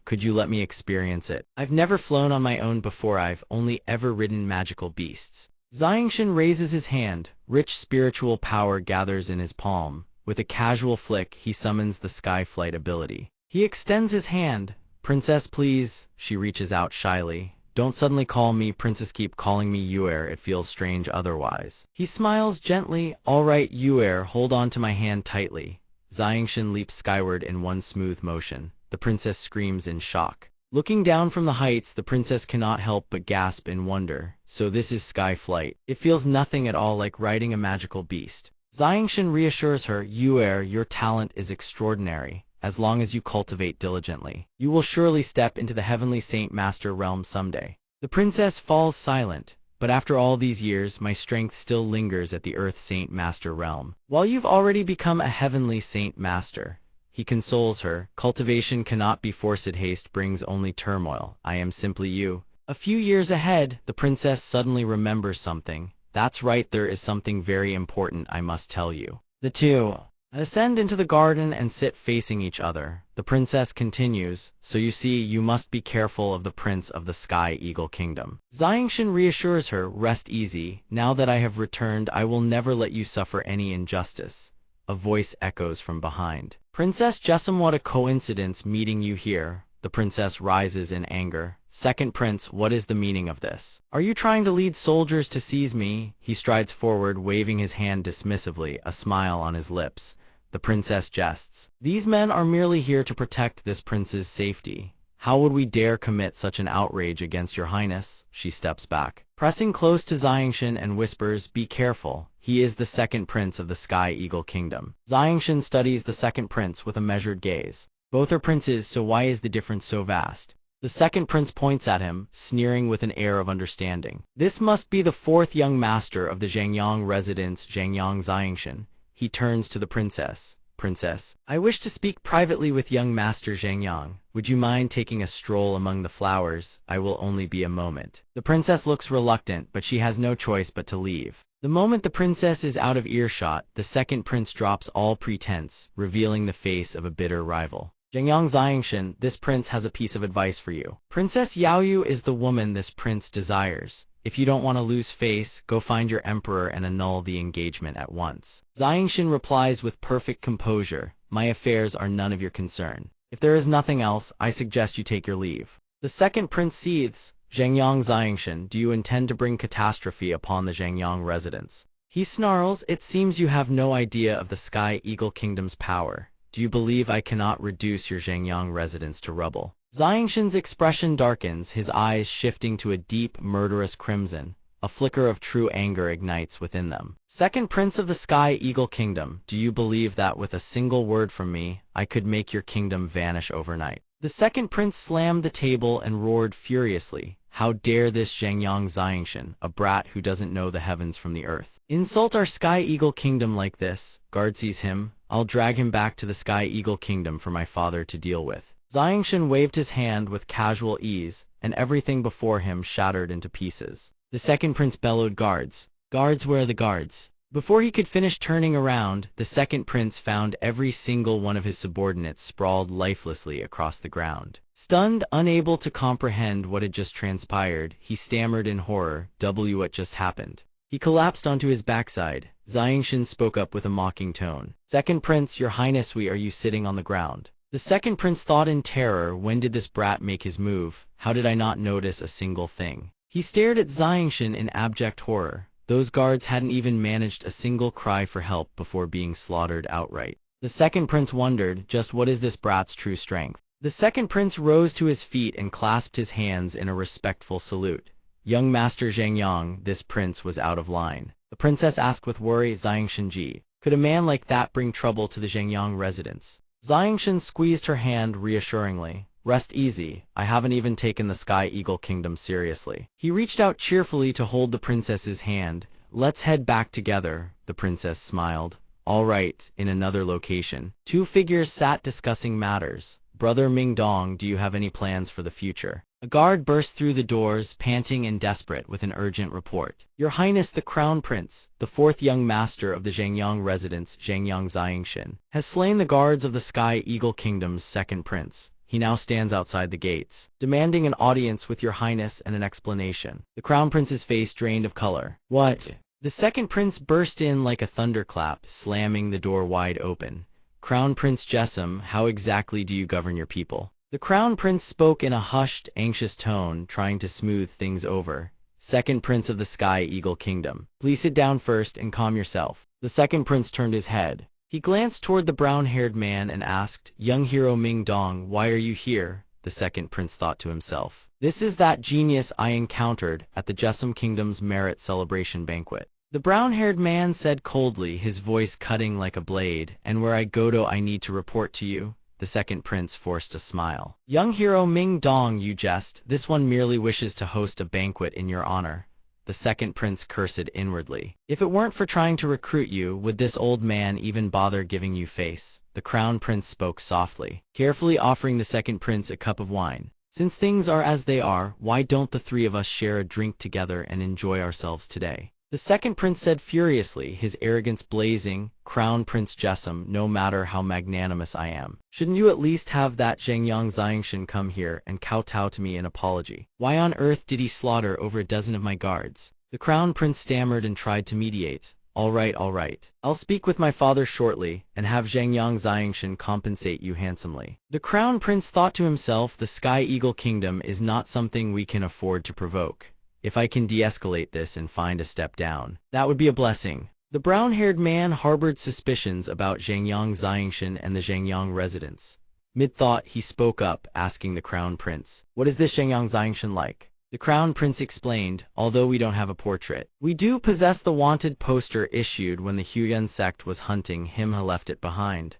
could you let me experience it? I've never flown on my own before, I've only ever ridden magical beasts. Xiangshan raises his hand. Rich spiritual power gathers in his palm. With a casual flick, he summons the sky flight ability. He extends his hand. Princess, please. She reaches out shyly. Don't suddenly call me princess, keep calling me Yuer, it feels strange otherwise. He smiles gently. All right, Yuer, hold on to my hand tightly. Xiangshan leaps skyward in one smooth motion. The princess screams in shock. Looking down from the heights, the princess cannot help but gasp in wonder. So this is sky flight. It feels nothing at all like riding a magical beast. Xiangshan reassures her, Yuer, your talent is extraordinary. As long as you cultivate diligently, you will surely step into the heavenly saint master realm someday. The princess falls silent. But after all these years, my strength still lingers at the Earth Saint Master realm. While you've already become a heavenly Saint Master, he consoles her. Cultivation cannot be forced, haste brings only turmoil. I am simply you. A few years ahead, the princess suddenly remembers something. That's right, there is something very important I must tell you. The two ascend into the garden and sit facing each other. The princess continues, so you see, you must be careful of the prince of the Sky Eagle Kingdom. Xiangshan reassures her, rest easy, now that I have returned I will never let you suffer any injustice. A voice echoes from behind. Princess Jessamine, what a coincidence meeting you here. The princess rises in anger. Second prince, what is the meaning of this? Are you trying to lead soldiers to seize me? He strides forward, waving his hand dismissively, a smile on his lips. The princess jests. These men are merely here to protect this prince's safety. How would we dare commit such an outrage against your highness? She steps back, pressing close to Xiangshan and whispers, be careful. He is the second prince of the Sky Eagle Kingdom. Xiangshan studies the second prince with a measured gaze. Both are princes, so why is the difference so vast? The second prince points at him, sneering with an air of understanding. This must be the fourth young master of the Zhangyang residence, Zhangyang Xiangshan. He turns to the princess. Princess, I wish to speak privately with young master Zhangyang. Would you mind taking a stroll among the flowers? I will only be a moment. The princess looks reluctant, but she has no choice but to leave. The moment the princess is out of earshot, the second prince drops all pretense, revealing the face of a bitter rival. Zhangyang Xiangshan, this prince has a piece of advice for you. Princess Yaoyu is the woman this prince desires. If you don't want to lose face, go find your emperor and annul the engagement at once. Xiangshan replies with perfect composure, my affairs are none of your concern. If there is nothing else, I suggest you take your leave. The second prince seethes, Zhangyang Xiangshan, do you intend to bring catastrophe upon the Zhangyang residence? He snarls, it seems you have no idea of the Sky Eagle Kingdom's power. Do you believe I cannot reduce your Zhangyang residence to rubble? Xiangshan's expression darkens, his eyes shifting to a deep, murderous crimson. A flicker of true anger ignites within them. Second prince of the Sky Eagle Kingdom, do you believe that with a single word from me, I could make your kingdom vanish overnight? The second prince slammed the table and roared furiously. How dare this Zhangyang Xiangshan, a brat who doesn't know the heavens from the earth, insult our Sky Eagle Kingdom like this? Guard sees him. I'll drag him back to the Sky Eagle Kingdom for my father to deal with. Xiangshan waved his hand with casual ease, and everything before him shattered into pieces. The second prince bellowed, guards. Guards, where are the guards? Before he could finish turning around, the second prince found every single one of his subordinates sprawled lifelessly across the ground. Stunned, unable to comprehend what had just transpired, he stammered in horror, what just happened? He collapsed onto his backside. Xiangshan spoke up with a mocking tone. Second prince, your highness, why are you sitting on the ground? The second prince thought in terror, when did this brat make his move? How did I not notice a single thing? He stared at Xiangshan in abject horror. Those guards hadn't even managed a single cry for help before being slaughtered outright. The second prince wondered, just what is this brat's true strength? The second prince rose to his feet and clasped his hands in a respectful salute. Young Master Zhangyang, this prince was out of line. The princess asked with worry, Xiangshan-ji, could a man like that bring trouble to the Zhangyang residence? Xiangshan squeezed her hand reassuringly. Rest easy, I haven't even taken the Sky Eagle Kingdom seriously. He reached out cheerfully to hold the princess's hand. Let's head back together, the princess smiled. All right, in another location. Two figures sat discussing matters. Brother Mingdong, do you have any plans for the future? A guard burst through the doors, panting and desperate, with an urgent report. Your Highness the Crown Prince, the fourth young master of the Zhangyang residence, Zhangyang Xiangshan, has slain the guards of the Sky Eagle Kingdom's second prince. He now stands outside the gates, demanding an audience with your highness and an explanation. The crown prince's face drained of color. What? The second prince burst in like a thunderclap, slamming the door wide open. Crown Prince Jessamine, how exactly do you govern your people? The crown prince spoke in a hushed, anxious tone, trying to smooth things over. Second prince of the Sky Eagle Kingdom, please sit down first and calm yourself. The second prince turned his head. He glanced toward the brown-haired man and asked, young hero Ming Dong, why are you here? The second prince thought to himself. This is that genius I encountered at the Jessamine Kingdom's merit celebration banquet. The brown-haired man said coldly, his voice cutting like a blade, and where I go to I need to report to you. The second prince forced a smile. Young hero Ming Dong, you jest, this one merely wishes to host a banquet in your honor. The second prince cursed inwardly. If it weren't for trying to recruit you, would this old man even bother giving you face? The crown prince spoke softly, carefully offering the second prince a cup of wine. Since things are as they are, why don't the three of us share a drink together and enjoy ourselves today? The second prince said furiously, his arrogance blazing, "Crown Prince Jessom, no matter how magnanimous I am, shouldn't you at least have that Zhengyang Xiangshan come here and kowtow to me in apology? Why on earth did he slaughter over a dozen of my guards?" The crown prince stammered and tried to mediate. All right. I'll speak with my father shortly, and have Zhengyang Xiangshan compensate you handsomely." The crown prince thought to himself, the Sky Eagle Kingdom is not something we can afford to provoke. If I can de-escalate this and find a step down, that would be a blessing. The brown-haired man harbored suspicions about Zhengyang Xiangshan and the Zhengyang residents. Mid-thought, he spoke up, asking the crown prince, "What is this Zhengyang Xiangshan like?" The crown prince explained, "Although we don't have a portrait, we do possess the wanted poster issued when the Huyan sect was hunting him. He left it behind."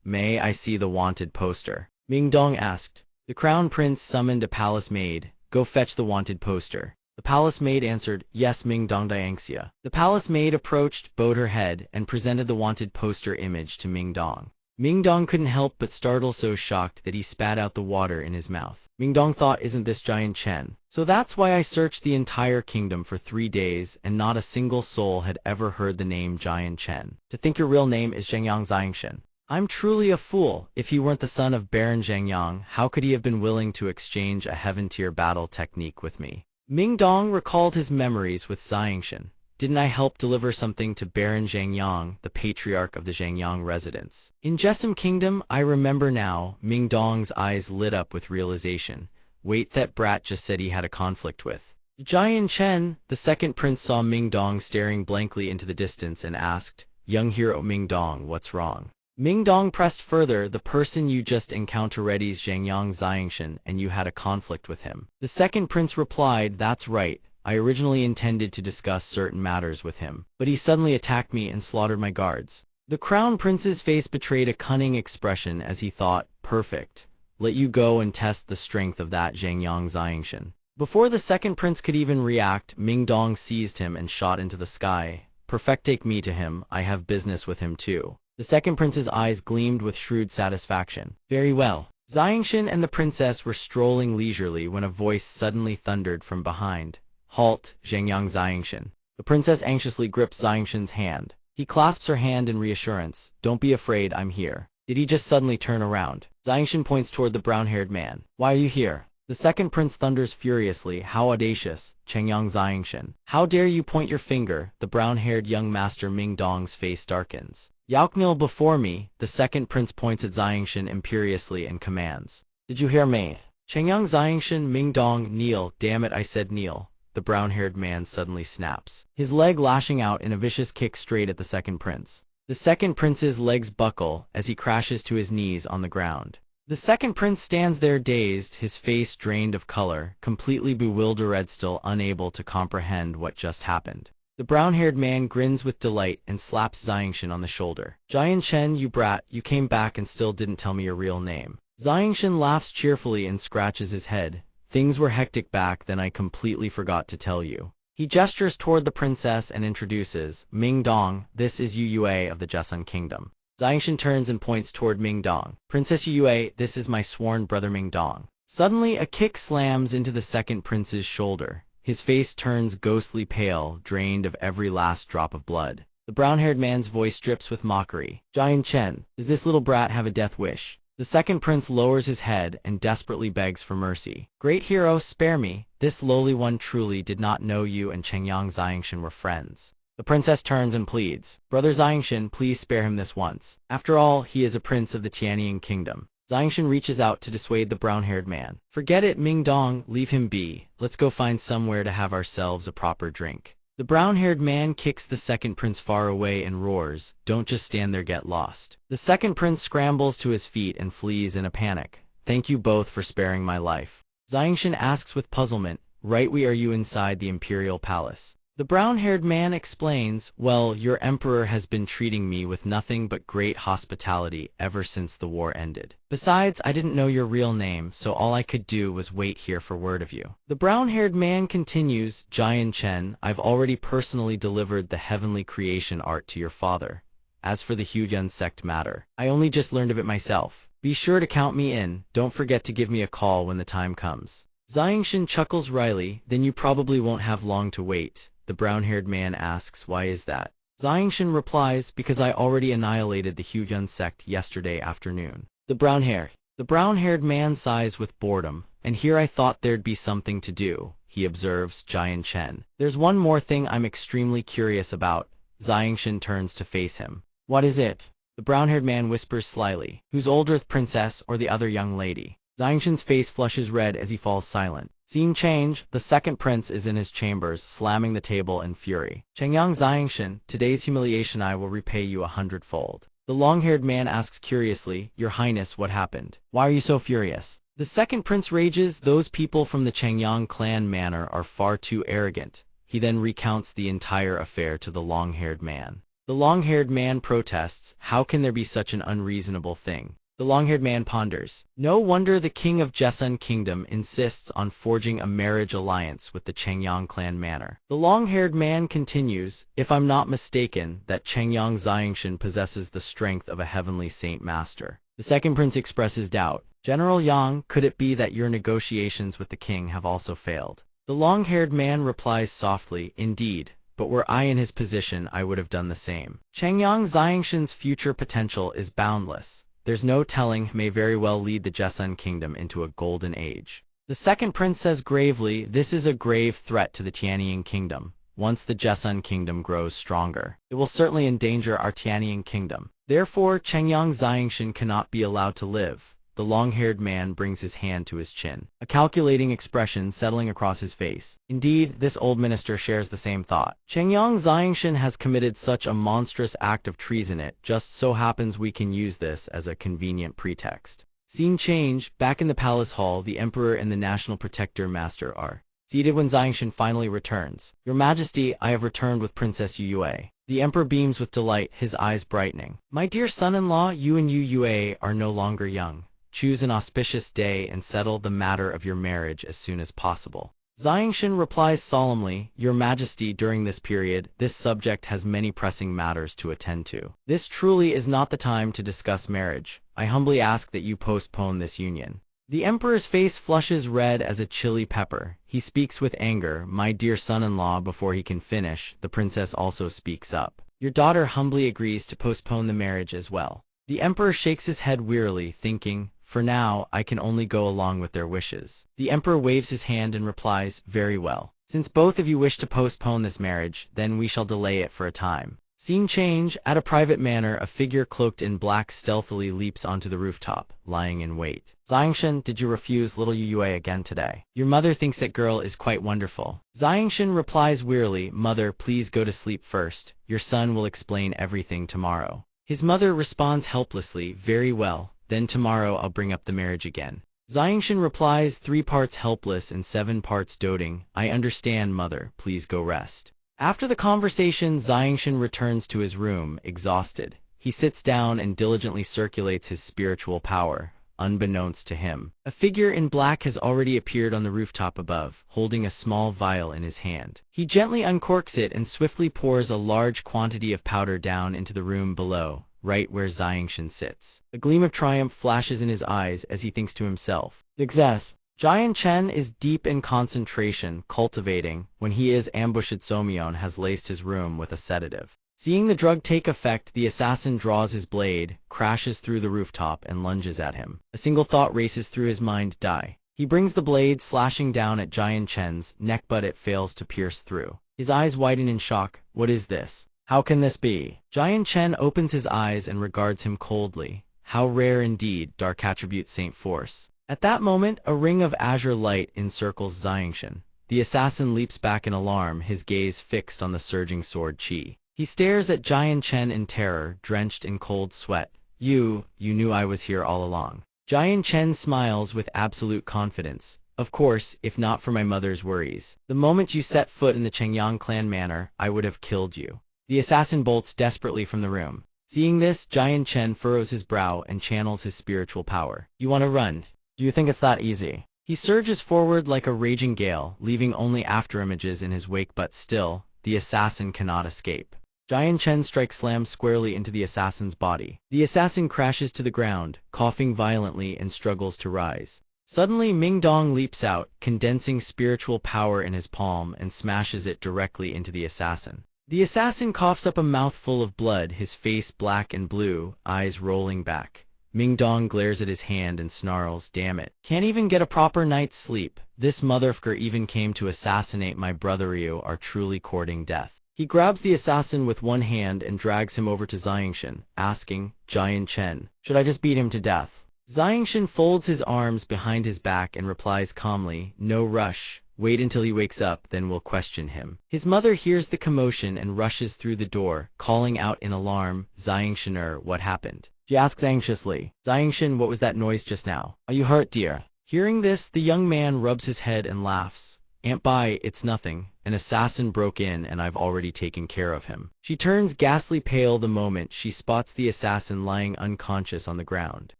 "May I see the wanted poster?" Ming Dong asked. The crown prince summoned a palace maid. "Go fetch the wanted poster." The palace maid answered, "Yes, Ming Dong Dianxia." The palace maid approached, bowed her head, and presented the wanted poster image to Ming Dong. Ming Dong couldn't help but startle, so shocked that he spat out the water in his mouth. Ming Dong thought, "Isn't this Giant Chen? So that's why I searched the entire kingdom for 3 days and not a single soul had ever heard the name Giant Chen. To think your real name is Zhengyang Xiangshan. I'm truly a fool. If he weren't the son of Baron Zhengyang, how could he have been willing to exchange a heaven-tier battle technique with me?" Ming Dong recalled his memories with Xiangshan. "Didn't I help deliver something to Baron Zhengyang, the patriarch of the Zhengyang residents? In Jessom Kingdom, I remember now." Ming Dong's eyes lit up with realization. "Wait, that brat just said he had a conflict with Jian Chen." The second prince saw Ming Dong staring blankly into the distance and asked, "Young hero Ming Dong, what's wrong?" Ming Dong pressed further, "The person you just encountered is Zhengyang Xiangshan, and you had a conflict with him." The second prince replied, "That's right. I originally intended to discuss certain matters with him, but he suddenly attacked me and slaughtered my guards." The crown prince's face betrayed a cunning expression as he thought, "Perfect. Let you go and test the strength of that Zhengyang Xiangshan." Before the second prince could even react, Ming Dong seized him and shot into the sky. "Perfect, take me to him. I have business with him too." The second prince's eyes gleamed with shrewd satisfaction. "Very well." Xiangshan and the princess were strolling leisurely when a voice suddenly thundered from behind. "Halt, Zhengyang Xiangshan." The princess anxiously gripped Xiangshan's hand. He clasps her hand in reassurance. "Don't be afraid, I'm here." Did he just suddenly turn around? Xiangshan points toward the brown-haired man. "Why are you here?" The second prince thunders furiously. "How audacious, Zhengyang Xiangshan. How dare you point your finger?" The brown-haired young master Ming Dong's face darkens. "Yaok kneel before me." The second prince points at Xiangshan imperiously and commands, "Did you hear me?" Zhengyang Xiangshan, Ming Dong, kneel. "Damn it, I said kneel." The brown-haired man suddenly snaps, his leg lashing out in a vicious kick straight at the second prince. The second prince's legs buckle as he crashes to his knees on the ground. The second prince stands there dazed, his face drained of color, completely bewildered, still unable to comprehend what just happened. The brown-haired man grins with delight and slaps Xiangshan on the shoulder. "Jian Chen, you brat, you came back and still didn't tell me your real name." Xiangshan laughs cheerfully and scratches his head. "Things were hectic back then, I completely forgot to tell you." He gestures toward the princess and introduces, "Ming Dong, this is Yu Yue of the Jessun Kingdom." Xiangshan turns and points toward Ming Dong. "Princess Yu Yue, this is my sworn brother Ming Dong." Suddenly, a kick slams into the second prince's shoulder. His face turns ghostly pale, drained of every last drop of blood. The brown-haired man's voice drips with mockery. "Jian Chen, does this little brat have a death wish?" The second prince lowers his head and desperately begs for mercy. "Great hero, spare me. This lowly one truly did not know you and Zhengyang Xiangshan were friends." The princess turns and pleads, "Brother Xiangshan, please spare him this once. After all, he is a prince of the Tianying Kingdom." Xiangshan reaches out to dissuade the brown-haired man. "Forget it, Ming Dong, leave him be. Let's go find somewhere to have ourselves a proper drink." The brown-haired man kicks the second prince far away and roars, "Don't just stand there, get lost." The second prince scrambles to his feet and flees in a panic. "Thank you both for sparing my life." Xiangshan asks with puzzlement, "Right, we are you inside the imperial palace?" The brown-haired man explains, "Well, your emperor has been treating me with nothing but great hospitality ever since the war ended. Besides, I didn't know your real name, so all I could do was wait here for word of you." The brown-haired man continues, "Jian Chen, I've already personally delivered the heavenly creation art to your father. As for the Huyan sect matter, I only just learned of it myself. Be sure to count me in. Don't forget to give me a call when the time comes." Xiangshan chuckles wryly, "Then you probably won't have long to wait. The brown-haired man asks, why is that? Xiangshan replies, because I already annihilated the Huyun sect yesterday afternoon. The brown-haired man sighs with boredom, and here I thought there'd be something to do, he observes Jian Chen. There's one more thing I'm extremely curious about. Xiangshan turns to face him. What is it? The brown-haired man whispers slyly. Who's older, the princess or the other young lady? Xiangshan's face flushes red as he falls silent. Scene change, the second prince is in his chambers, slamming the table in fury. Chengyang Xiangshan, today's humiliation I will repay you 100-fold. The long-haired man asks curiously, Your Highness, what happened? Why are you so furious? The second prince rages, those people from the Chengyang clan manor are far too arrogant. He then recounts the entire affair to the long-haired man. The long-haired man protests, how can there be such an unreasonable thing? The long-haired man ponders. No wonder the king of Jesun Kingdom insists on forging a marriage alliance with the Chengyang clan manor. The long-haired man continues, if I'm not mistaken, that Chengyang Xiangshan possesses the strength of a heavenly saint master. The second prince expresses doubt. General Yang, could it be that your negotiations with the king have also failed? The long-haired man replies softly, indeed, but were I in his position I would have done the same. Chengyang Xiangshan's future potential is boundless. There's no telling, may very well lead the Jesun Kingdom into a golden age. The second prince says gravely, this is a grave threat to the Tianying Kingdom. Once the Jesun Kingdom grows stronger, it will certainly endanger our Tianying Kingdom. Therefore, Chengyang Xiangshan cannot be allowed to live. The long-haired man brings his hand to his chin, a calculating expression settling across his face. Indeed, this old minister shares the same thought. Chengyang Xiangshan has committed such a monstrous act of treason, it just so happens we can use this as a convenient pretext. Scene change, back in the palace hall, the emperor and the national protector master are seated when Xiangshan finally returns. Your Majesty, I have returned with Princess Yue. The emperor beams with delight, his eyes brightening. My dear son-in-law, you and Yue are no longer young. Choose an auspicious day and settle the matter of your marriage as soon as possible. Xiangshan replies solemnly, Your Majesty, during this period, this subject has many pressing matters to attend to. This truly is not the time to discuss marriage. I humbly ask that you postpone this union. The emperor's face flushes red as a chili pepper. He speaks with anger, my dear son-in-law. Before he can finish, the princess also speaks up. Your daughter humbly agrees to postpone the marriage as well. The emperor shakes his head wearily, thinking, for now, I can only go along with their wishes. The emperor waves his hand and replies, very well. Since both of you wish to postpone this marriage, then we shall delay it for a time. Scene change, at a private manor, a figure cloaked in black stealthily leaps onto the rooftop, lying in wait. Xiangshan, did you refuse little Yue again today? Your mother thinks that girl is quite wonderful. Xiangshan replies wearily, Mother, please go to sleep first. Your son will explain everything tomorrow. His mother responds helplessly, very well. Then tomorrow I'll bring up the marriage again. Xiangshan replies, 3 parts helpless and 7 parts doting. I understand, mother, please go rest. After the conversation, Xiangshan returns to his room, exhausted. He sits down and diligently circulates his spiritual power. Unbeknownst to him, a figure in black has already appeared on the rooftop above, holding a small vial in his hand. He gently uncorks it and swiftly pours a large quantity of powder down into the room below, right where Xiangshan sits. A gleam of triumph flashes in his eyes as he thinks to himself, success. Jian Chen is deep in concentration, cultivating. When he is ambushed, Somyeon has laced his room with a sedative. Seeing the drug take effect, the assassin draws his blade, crashes through the rooftop, and lunges at him. A single thought races through his mind, die. He brings the blade slashing down at Jian Chen's neck, but it fails to pierce through. His eyes widen in shock. What is this? How can this be? Jian Chen opens his eyes and regards him coldly. How rare indeed, dark attribute Saint Force. At that moment, a ring of azure light encircles Xiangshan. The assassin leaps back in alarm, his gaze fixed on the surging sword chi. He stares at Jian Chen in terror, drenched in cold sweat. You knew I was here all along. Jian Chen smiles with absolute confidence. Of course, if not for my mother's worries. The moment you set foot in the Chengyang clan manor, I would have killed you. The assassin bolts desperately from the room. Seeing this, Jian Chen furrows his brow and channels his spiritual power. You want to run? Do you think it's that easy? He surges forward like a raging gale, leaving only afterimages in his wake, but still, the assassin cannot escape. Jian Chen's strike slams squarely into the assassin's body. The assassin crashes to the ground, coughing violently and struggles to rise. Suddenly Mingdong leaps out, condensing spiritual power in his palm and smashes it directly into the assassin. The assassin coughs up a mouthful of blood, his face black and blue, eyes rolling back. Mingdong glares at his hand and snarls, "Damn it. Can't even get a proper night's sleep. This motherfucker even came to assassinate my brother. You are truly courting death." He grabs the assassin with one hand and drags him over to Xiangshan, asking, "Jian Chen, should I just beat him to death?" Xiangshan folds his arms behind his back and replies calmly, "No rush. Wait until he wakes up, then we'll question him." His mother hears the commotion and rushes through the door, calling out in alarm, "Xiangshan, what happened?" She asks anxiously, "Xiangshan, what was that noise just now? Are you hurt, dear?" Hearing this, the young man rubs his head and laughs. "Aunt Bai, it's nothing. An assassin broke in and I've already taken care of him." She turns ghastly pale the moment she spots the assassin lying unconscious on the ground.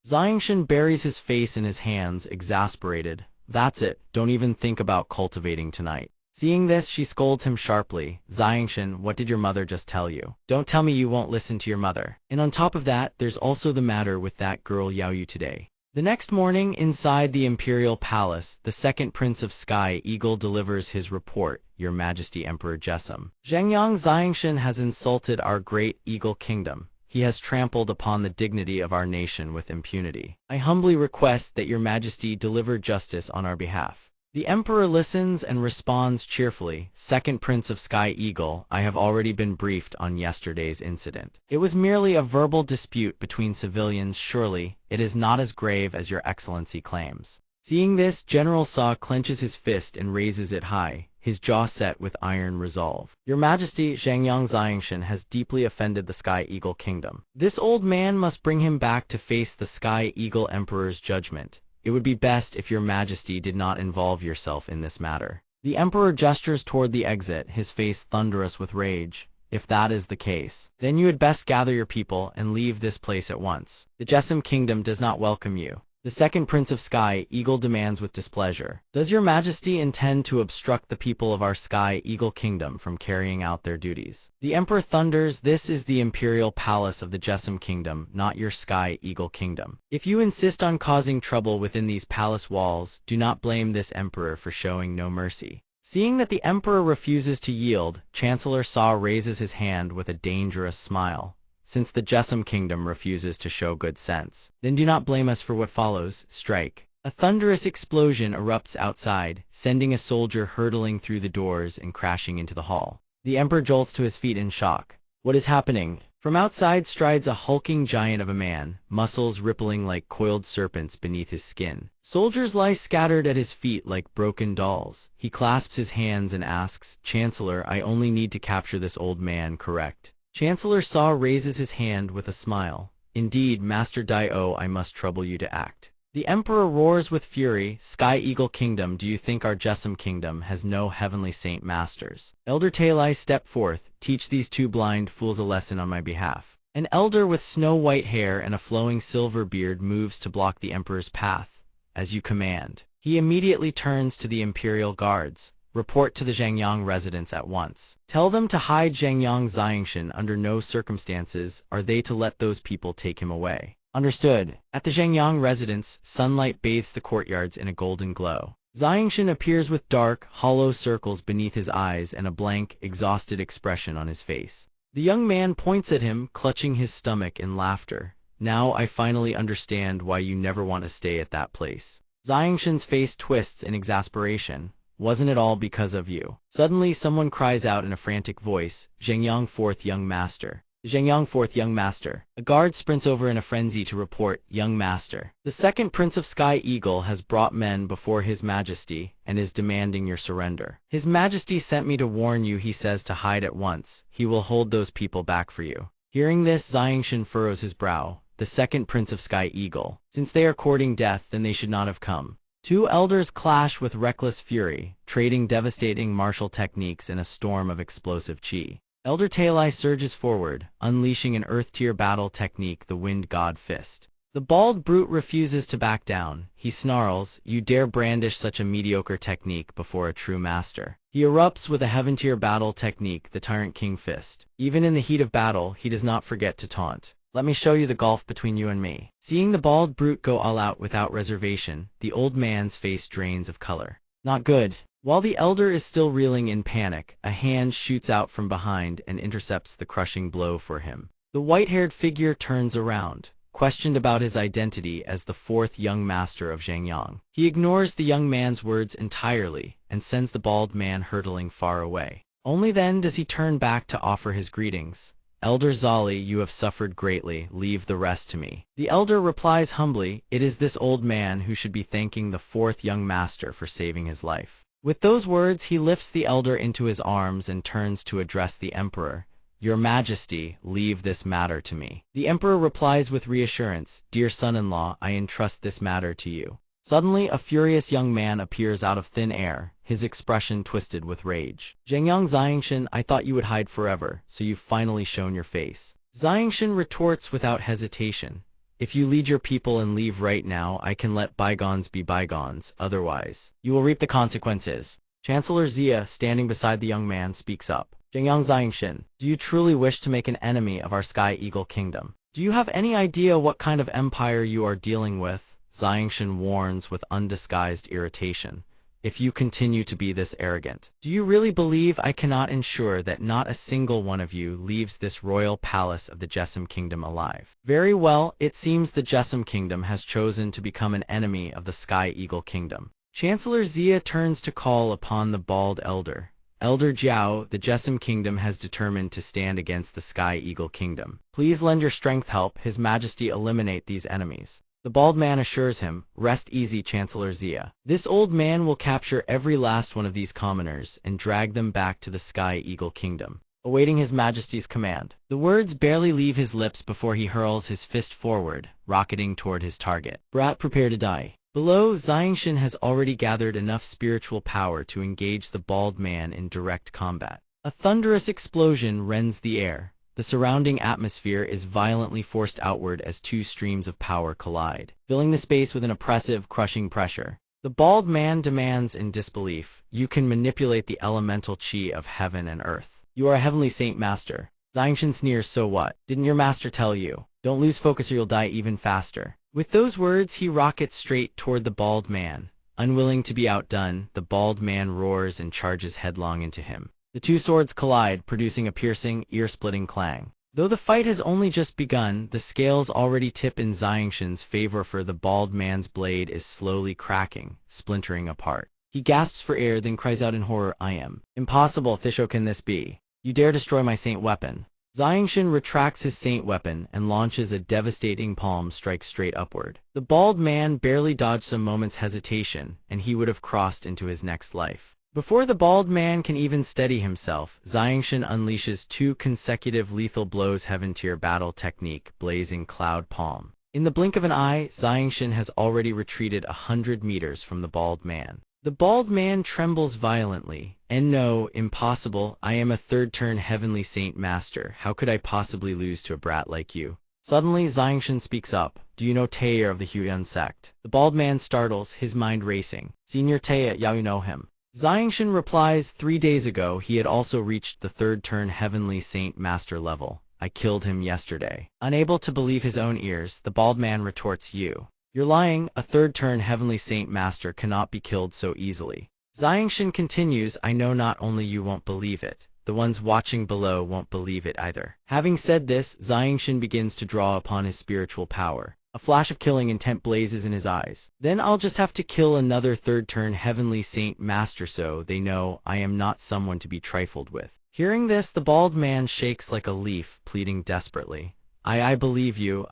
Xiangshan buries his face in his hands, exasperated. "That's it, don't even think about cultivating tonight." Seeing this, she scolds him sharply. "Xiangshan, what did your mother just tell you? Don't tell me you won't listen to your mother. And on top of that, there's also the matter with that girl Yaoyu today." The next morning, inside the imperial palace, the second prince of Sky Eagle delivers his report. "Your Majesty Emperor Jesum, Zhengyang Xiangshan has insulted our great Eagle Kingdom. He has trampled upon the dignity of our nation with impunity. I humbly request that your Majesty deliver justice on our behalf." The emperor listens and responds cheerfully, "Second Prince of Sky Eagle, I have already been briefed on yesterday's incident. It was merely a verbal dispute between civilians. Surely, it is not as grave as your excellency claims." Seeing this, General Sa clenches his fist and raises it high, his jaw set with iron resolve. "Your Majesty, Zhengyang Xiangshan has deeply offended the Sky Eagle Kingdom. This old man must bring him back to face the Sky Eagle Emperor's judgment. It would be best if your Majesty did not involve yourself in this matter." The emperor gestures toward the exit, his face thunderous with rage. "If that is the case, then you had best gather your people and leave this place at once. The Jesum Kingdom does not welcome you." The second Prince of Sky Eagle demands with displeasure, "Does your Majesty intend to obstruct the people of our Sky Eagle Kingdom from carrying out their duties?" The Emperor thunders, "This is the imperial palace of the Jesum Kingdom, not your Sky Eagle Kingdom. If you insist on causing trouble within these palace walls, do not blame this Emperor for showing no mercy." Seeing that the Emperor refuses to yield, Chancellor Sa raises his hand with a dangerous smile. "Since the Jesum Kingdom refuses to show good sense, then do not blame us for what follows. Strike." A thunderous explosion erupts outside, sending a soldier hurtling through the doors and crashing into the hall. The emperor jolts to his feet in shock. What is happening? From outside strides a hulking giant of a man, muscles rippling like coiled serpents beneath his skin. Soldiers lie scattered at his feet like broken dolls. He clasps his hands and asks, "Chancellor, I only need to capture this old man, correct?" Chancellor Sa raises his hand with a smile. "Indeed, Master Dai-O, I must trouble you to act." The emperor roars with fury, "Sky Eagle Kingdom, do you think our Jesum Kingdom has no heavenly saint masters? Elder Talai, step forth, teach these two blind fools a lesson on my behalf." An elder with snow-white hair and a flowing silver beard moves to block the emperor's path. "As you command." He immediately turns to the imperial guards. "Report to the Zhengyang residents at once. Tell them to hide Zhengyang Xiangshan. Under no circumstances are they to let those people take him away." "Understood." At the Zhengyang residence, sunlight bathes the courtyards in a golden glow. Xiangshan appears with dark, hollow circles beneath his eyes and a blank, exhausted expression on his face. The young man points at him, clutching his stomach in laughter. "Now I finally understand why you never want to stay at that place." Xiangshan's face twists in exasperation. "Wasn't it all because of you?" Suddenly someone cries out in a frantic voice, "Zhengyang fourth young master. Zhengyang fourth young master." A guard sprints over in a frenzy to report, "Young master. The second Prince of Sky Eagle has brought men before His Majesty, and is demanding your surrender. His Majesty sent me to warn you. He says to hide at once. He will hold those people back for you." Hearing this, Xiangshan furrows his brow. The second Prince of Sky Eagle. Since they are courting death, then they should not have come. Two elders clash with reckless fury, trading devastating martial techniques in a storm of explosive chi. Elder Talai surges forward, unleashing an earth-tier battle technique, the Wind God Fist. The bald brute refuses to back down. He snarls, "You dare brandish such a mediocre technique before a true master." He erupts with a heaven-tier battle technique, the Tyrant King Fist. Even in the heat of battle, he does not forget to taunt. Let me show you the gulf between you and me. Seeing the bald brute go all out without reservation, the old man's face drains of color. Not good. While the elder is still reeling in panic, a hand shoots out from behind and intercepts the crushing blow for him. The white-haired figure turns around, questioned about his identity as the fourth young master of Zhangyang. He ignores the young man's words entirely and sends the bald man hurtling far away. Only then does he turn back to offer his greetings. Elder Zali, you have suffered greatly, leave the rest to me. The elder replies humbly, it is this old man who should be thanking the fourth young master for saving his life. With those words, he lifts the elder into his arms and turns to address the emperor. Your Majesty, leave this matter to me. The emperor replies with reassurance, dear son-in-law, I entrust this matter to you. Suddenly, a furious young man appears out of thin air, his expression twisted with rage. Zhangyang Xiangshan, I thought you would hide forever, so you've finally shown your face. Xiangshan retorts without hesitation. If you lead your people and leave right now, I can let bygones be bygones, otherwise, you will reap the consequences. Chancellor Xia, standing beside the young man, speaks up. Zhangyang Xiangshan, do you truly wish to make an enemy of our Sky Eagle Kingdom? Do you have any idea what kind of empire you are dealing with? Xiangshan warns with undisguised irritation. If you continue to be this arrogant, do you really believe I cannot ensure that not a single one of you leaves this royal palace of the Jessim Kingdom alive? Very well, it seems the Jessim Kingdom has chosen to become an enemy of the Sky Eagle Kingdom. Chancellor Xia turns to call upon the bald elder. Elder Jiao, the Jessim Kingdom has determined to stand against the Sky Eagle Kingdom. Please lend your strength help His Majesty eliminate these enemies. The bald man assures him, rest easy Chancellor Xia. This old man will capture every last one of these commoners and drag them back to the Sky Eagle Kingdom, awaiting His Majesty's command. The words barely leave his lips before he hurls his fist forward, rocketing toward his target. Brat, prepare to die. Below, Xiangshan has already gathered enough spiritual power to engage the bald man in direct combat. A thunderous explosion rends the air. The surrounding atmosphere is violently forced outward as two streams of power collide, filling the space with an oppressive, crushing pressure. The bald man demands in disbelief, you can manipulate the elemental chi of heaven and earth. You are a heavenly saint master. Xiangshan sneers, so what? Didn't your master tell you? Don't lose focus or you'll die even faster. With those words, he rockets straight toward the bald man. Unwilling to be outdone, the bald man roars and charges headlong into him. The two swords collide, producing a piercing, ear-splitting clang. Though the fight has only just begun, the scales already tip in Xiangshan's favor, for the bald man's blade is slowly cracking, splintering apart. He gasps for air, then cries out in horror, I am impossible, Thisho, can this be? You dare destroy my saint weapon. Xiangshan retracts his saint weapon and launches a devastating palm strike straight upward. The bald man barely dodged some moments' hesitation, and he would have crossed into his next life. Before the bald man can even steady himself, Xiangshan unleashes two consecutive lethal blows, Heaven Tier battle technique, Blazing Cloud Palm. In the blink of an eye, Xiangshan has already retreated 100 meters from the bald man. The bald man trembles violently. And no, impossible, I am a third-turn heavenly saint master. How could I possibly lose to a brat like you? Suddenly, Xiangshan speaks up. Do you know Taya of the Huyan sect? The bald man startles, his mind racing. Senior Taya, you know him. Xiangshan replies, 3 days ago he had also reached the third-turn heavenly saint master level. I killed him yesterday. Unable to believe his own ears, the bald man retorts, You're lying, a third-turn heavenly saint master cannot be killed so easily. Xiangshan continues, I know not only you won't believe it, the ones watching below won't believe it either. Having said this, Xiangshan begins to draw upon his spiritual power. A flash of killing intent blazes in his eyes. Then I'll just have to kill another third-turn heavenly saint master so they know I am not someone to be trifled with. Hearing this, the bald man shakes like a leaf, pleading desperately. I believe you,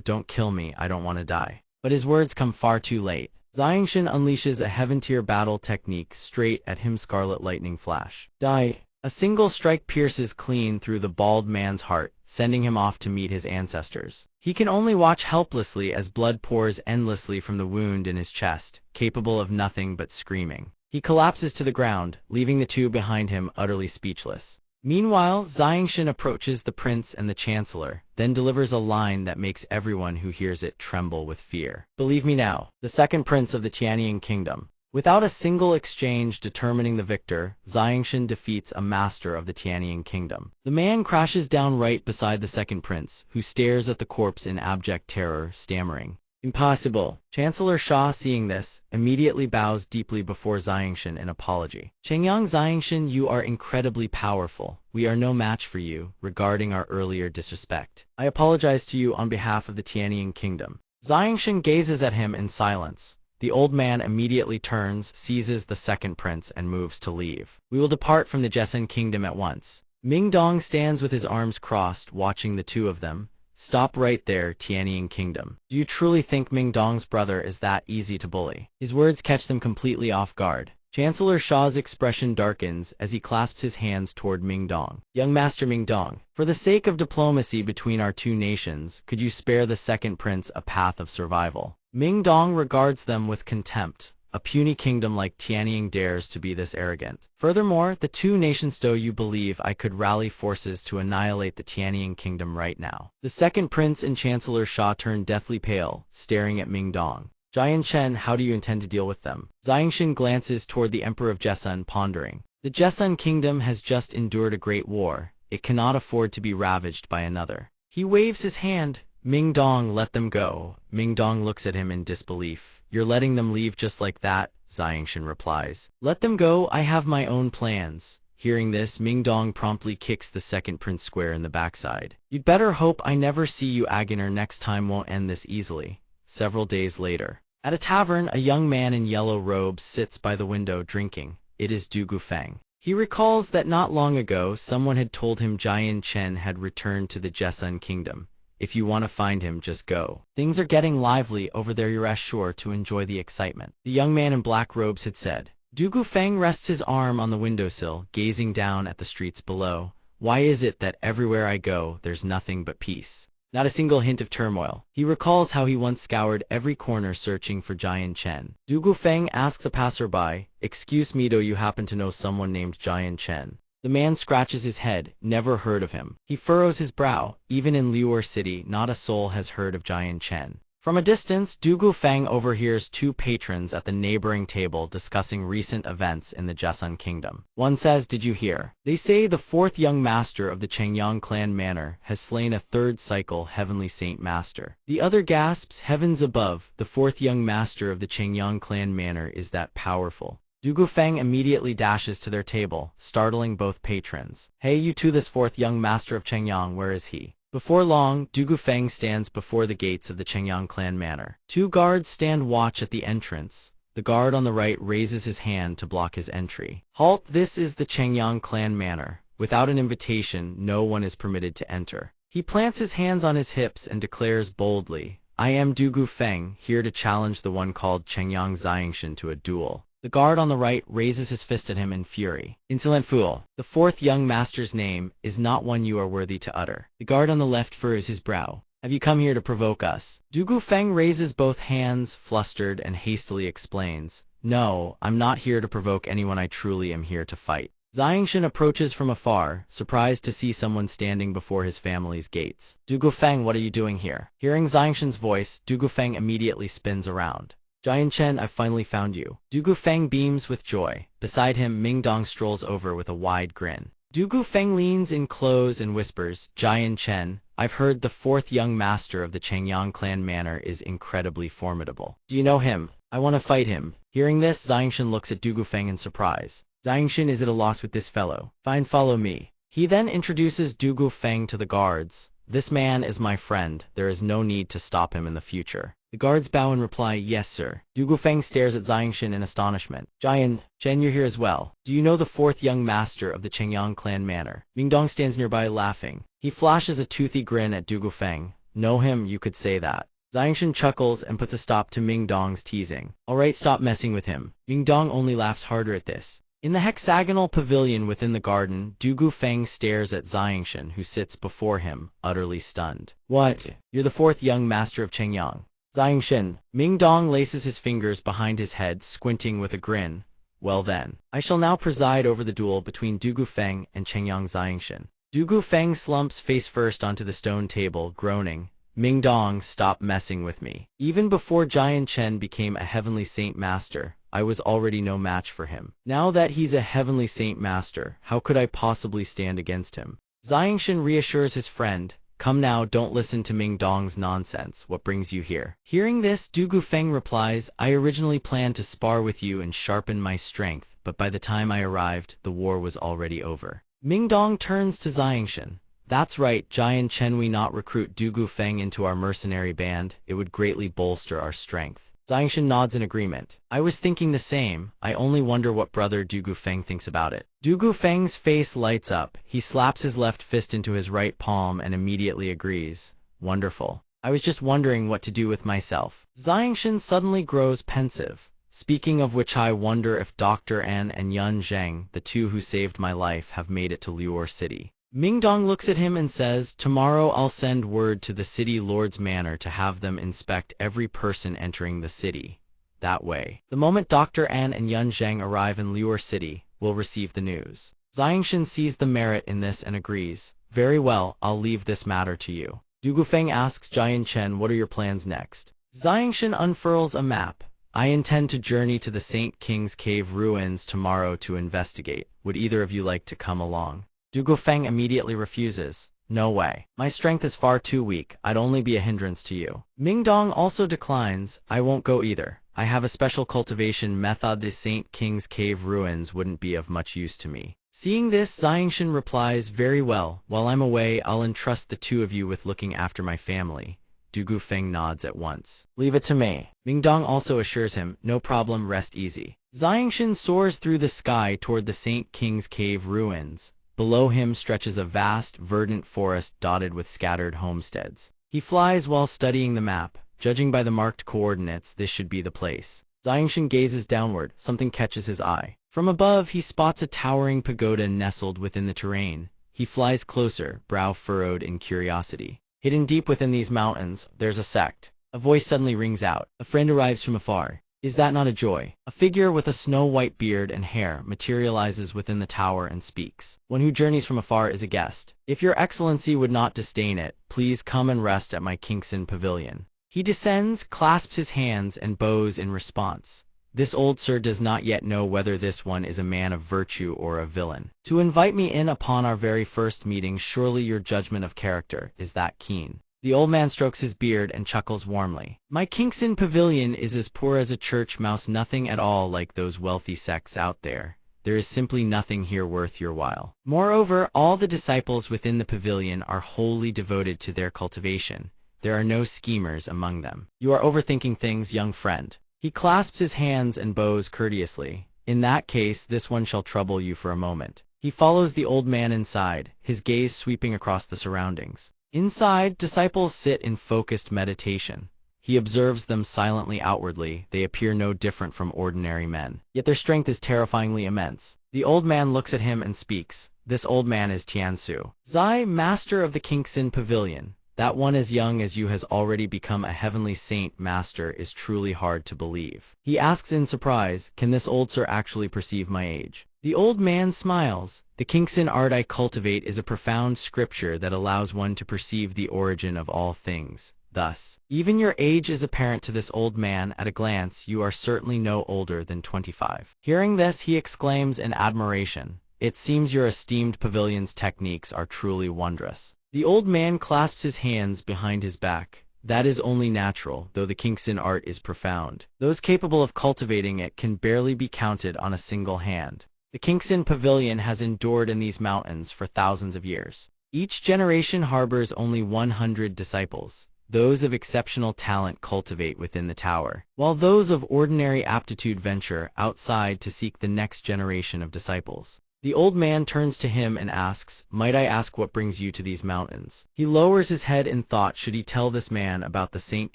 don't kill me, I don't want to die. But his words come far too late. Xiangshan unleashes a Heaven Tier battle technique straight at him, Scarlet Lightning Flash. Die! A single strike pierces clean through the bald man's heart, sending him off to meet his ancestors. He can only watch helplessly as blood pours endlessly from the wound in his chest, capable of nothing but screaming. He collapses to the ground, leaving the two behind him utterly speechless. Meanwhile, Xiangshan approaches the prince and the chancellor, then delivers a line that makes everyone who hears it tremble with fear. Believe me now, the second prince of the Tianying Kingdom. Without a single exchange determining the victor, Xiangshan defeats a master of the Tianying kingdom. The man crashes down right beside the second prince, who stares at the corpse in abject terror, stammering, "Impossible." Chancellor Sha, seeing this, immediately bows deeply before Xiangshan in apology. "Chengyang Xiangshan, you are incredibly powerful. We are no match for you, regarding our earlier disrespect. I apologize to you on behalf of the Tianying kingdom." Xiangshan gazes at him in silence. The old man immediately turns, seizes the second prince, and moves to leave. "We will depart from the Jessen kingdom at once." Ming Dong stands with his arms crossed, watching the two of them. "Stop right there, Tianying kingdom. Do you truly think Ming Dong's brother is that easy to bully?" His words catch them completely off guard. Chancellor Sha's expression darkens as he clasps his hands toward Ming Dong. "Young Master Ming Dong, for the sake of diplomacy between our two nations, could you spare the second prince a path of survival?" Ming Dong regards them with contempt. A puny kingdom like Tianying dares to be this arrogant. Furthermore, the two nations, do you believe I could rally forces to annihilate the Tianying kingdom right now? The second prince and Chancellor Sha turn deathly pale, staring at Ming Dong. "Jian Chen, how do you intend to deal with them?" Xiangshan glances toward the Emperor of Jessen, pondering. The Jessen kingdom has just endured a great war. It cannot afford to be ravaged by another. He waves his hand. "Ming Dong, let them go." Ming Dong looks at him in disbelief. "You're letting them leave just like that?" Xiangshan replies. "Let them go, I have my own plans." Hearing this, Ming Dong promptly kicks the second prince square in the backside. "You'd better hope I never see you again, or next time won't end this easily." Several days later, at a tavern, a young man in yellow robes sits by the window drinking. It is Du Gufeng. He recalls that not long ago someone had told him Jian Chen had returned to the Jessen kingdom. "If you want to find him, just go. Things are getting lively over there, you're sure to enjoy the excitement," the young man in black robes had said. Du Gufeng rests his arm on the windowsill, gazing down at the streets below. "Why is it that everywhere I go, there's nothing but peace? Not a single hint of turmoil?" He recalls how he once scoured every corner searching for Jian Chen. Du Gufeng asks a passerby, "Excuse me, do you happen to know someone named Jian Chen?" The man scratches his head. "Never heard of him." He furrows his brow. Even in Liuer City, not a soul has heard of Jian Chen. From a distance, Du Gufeng overhears two patrons at the neighboring table discussing recent events in the Jessen kingdom. One says, "Did you hear? They say the fourth young master of the Chengyang clan manor has slain a third cycle heavenly saint master." The other gasps, "Heavens above, the fourth young master of the Chengyang clan manor is that powerful." Du Gufeng immediately dashes to their table, startling both patrons. "Hey, you two, this fourth young master of Chengyang, where is he?" Before long, Du Gufeng stands before the gates of the Chengyang clan manor. Two guards stand watch at the entrance. The guard on the right raises his hand to block his entry. "Halt, this is the Chengyang clan manor. Without an invitation, no one is permitted to enter." He plants his hands on his hips and declares boldly, "I am Du Gufeng, here to challenge the one called Chengyang Xiangshan to a duel." The guard on the right raises his fist at him in fury. "Insolent fool! The fourth young master's name is not one you are worthy to utter." The guard on the left furrows his brow. "Have you come here to provoke us?" Du Gufeng raises both hands, flustered, and hastily explains, "No, I'm not here to provoke anyone, I truly am here to fight." Xiangshan approaches from afar, surprised to see someone standing before his family's gates. "Du Gufeng, what are you doing here?" Hearing Xiangshan's voice, Du Gufeng immediately spins around. "Jian Chen, I've finally found you." Du Gufeng beams with joy. Beside him, Ming Dong strolls over with a wide grin. Du Gufeng leans in close and whispers, "Jian Chen, I've heard the fourth young master of the Chengyang clan manor is incredibly formidable. Do you know him? I want to fight him." Hearing this, Xiangshan looks at Du Gufeng in surprise. Xiangshan is at a loss with this fellow. "Fine, follow me." He then introduces Du Gufeng to the guards. "This man is my friend. There is no need to stop him in the future." The guards bow and reply, "Yes, sir." Du Gufeng stares at Xiangshan in astonishment. "Jian Chen, you're here as well. Do you know the fourth young master of the Chengyang clan manor?" Ming Dong stands nearby laughing. He flashes a toothy grin at Du Gufeng. "Know him, you could say that." Xiangshan chuckles and puts a stop to Ming Dong's teasing. "Alright, stop messing with him." Ming Dong only laughs harder at this. In the hexagonal pavilion within the garden, Du Gufeng stares at Xiangshan, who sits before him, utterly stunned. "What? You're the fourth young master of Chengyang?" "Xiangshan." Ming Dong laces his fingers behind his head, squinting with a grin. "Well then, I shall now preside over the duel between Du Gufeng and Chengyang Xiangshan." Du Gufeng slumps face first onto the stone table, groaning. Mingdong, stop messing with me. Even before Jian Chen became a heavenly saint master, I was already no match for him. Now that he's a heavenly saint master, how could I possibly stand against him? Xiangshan reassures his friend, come now, don't listen to Ming Dong's nonsense, what brings you here? Hearing this, Du Gufeng replies, I originally planned to spar with you and sharpen my strength, but by the time I arrived, the war was already over. Ming Dong turns to Xiangshan. That's right, Jian Chen, we not recruit Du Gufeng into our mercenary band, it would greatly bolster our strength. Xiangshan nods in agreement. I was thinking the same, I only wonder what brother Du Gufeng thinks about it. Du Gufeng's face lights up, he slaps his left fist into his right palm and immediately agrees. Wonderful. I was just wondering what to do with myself. Xiangshan suddenly grows pensive. Speaking of which, I wonder if Dr. An and Yun Zheng, the two who saved my life, have made it to Luor City. Mingdong looks at him and says, tomorrow I'll send word to the city lord's manor to have them inspect every person entering the city. That way, the moment Dr. An and Yun Zheng arrive in Luor City, we'll receive the news. Xiangshan sees the merit in this and agrees. Very well, I'll leave this matter to you. Du Gufeng asks Jian Chen, what are your plans next? Xiangshan unfurls a map. I intend to journey to the Saint King's Cave ruins tomorrow to investigate. Would either of you like to come along? Du Gufeng immediately refuses. No way. My strength is far too weak, I'd only be a hindrance to you. Mingdong also declines. I won't go either. I have a special cultivation method. The Saint King's Cave ruins wouldn't be of much use to me. Seeing this, Xiangshan replies, very well. While I'm away, I'll entrust the two of you with looking after my family. Du Gufeng nods at once. Leave it to me. Mingdong also assures him, no problem, rest easy. Xiangshan soars through the sky toward the Saint King's Cave ruins. Below him stretches a vast, verdant forest dotted with scattered homesteads. He flies while studying the map. Judging by the marked coordinates, this should be the place. Xiangshan gazes downward. Something catches his eye. From above, he spots a towering pagoda nestled within the terrain. He flies closer, brow furrowed in curiosity. Hidden deep within these mountains, there's a sect. A voice suddenly rings out. A friend arrives from afar. Is that not a joy? A figure with a snow-white beard and hair materializes within the tower and speaks. One who journeys from afar is a guest. If your excellency would not disdain it, please come and rest at my Kingson pavilion. He descends, clasps his hands, and bows in response. This old sir does not yet know whether this one is a man of virtue or a villain. To invite me in upon our very first meeting, surely your judgment of character is that keen. The old man strokes his beard and chuckles warmly. My Kingson pavilion is as poor as a church mouse, nothing at all like those wealthy sects out there. There is simply nothing here worth your while. Moreover, all the disciples within the pavilion are wholly devoted to their cultivation. There are no schemers among them. You are overthinking things, young friend. He clasps his hands and bows courteously. In that case, this one shall trouble you for a moment. He follows the old man inside, his gaze sweeping across the surroundings. Inside, disciples sit in focused meditation. He observes them silently outwardly. They appear no different from ordinary men. Yet their strength is terrifyingly immense. The old man looks at him and speaks. This old man is Tiansu, Zai, master of the Kingson Pavilion. That one as young as you has already become a heavenly saint master is truly hard to believe. He asks in surprise, can this old sir actually perceive my age? The old man smiles. The Kingson art I cultivate is a profound scripture that allows one to perceive the origin of all things. Thus, even your age is apparent to this old man. At a glance, you are certainly no older than 25. Hearing this, he exclaims in admiration, it seems your esteemed pavilion's techniques are truly wondrous. The old man clasps his hands behind his back. That is only natural, though the Kingson art is profound. Those capable of cultivating it can barely be counted on a single hand. The Kingson Pavilion has endured in these mountains for thousands of years. Each generation harbors only 100 disciples. Those of exceptional talent cultivate within the tower, while those of ordinary aptitude venture outside to seek the next generation of disciples. The old man turns to him and asks, might I ask what brings you to these mountains? He lowers his head in thought. Should he tell this man about the Saint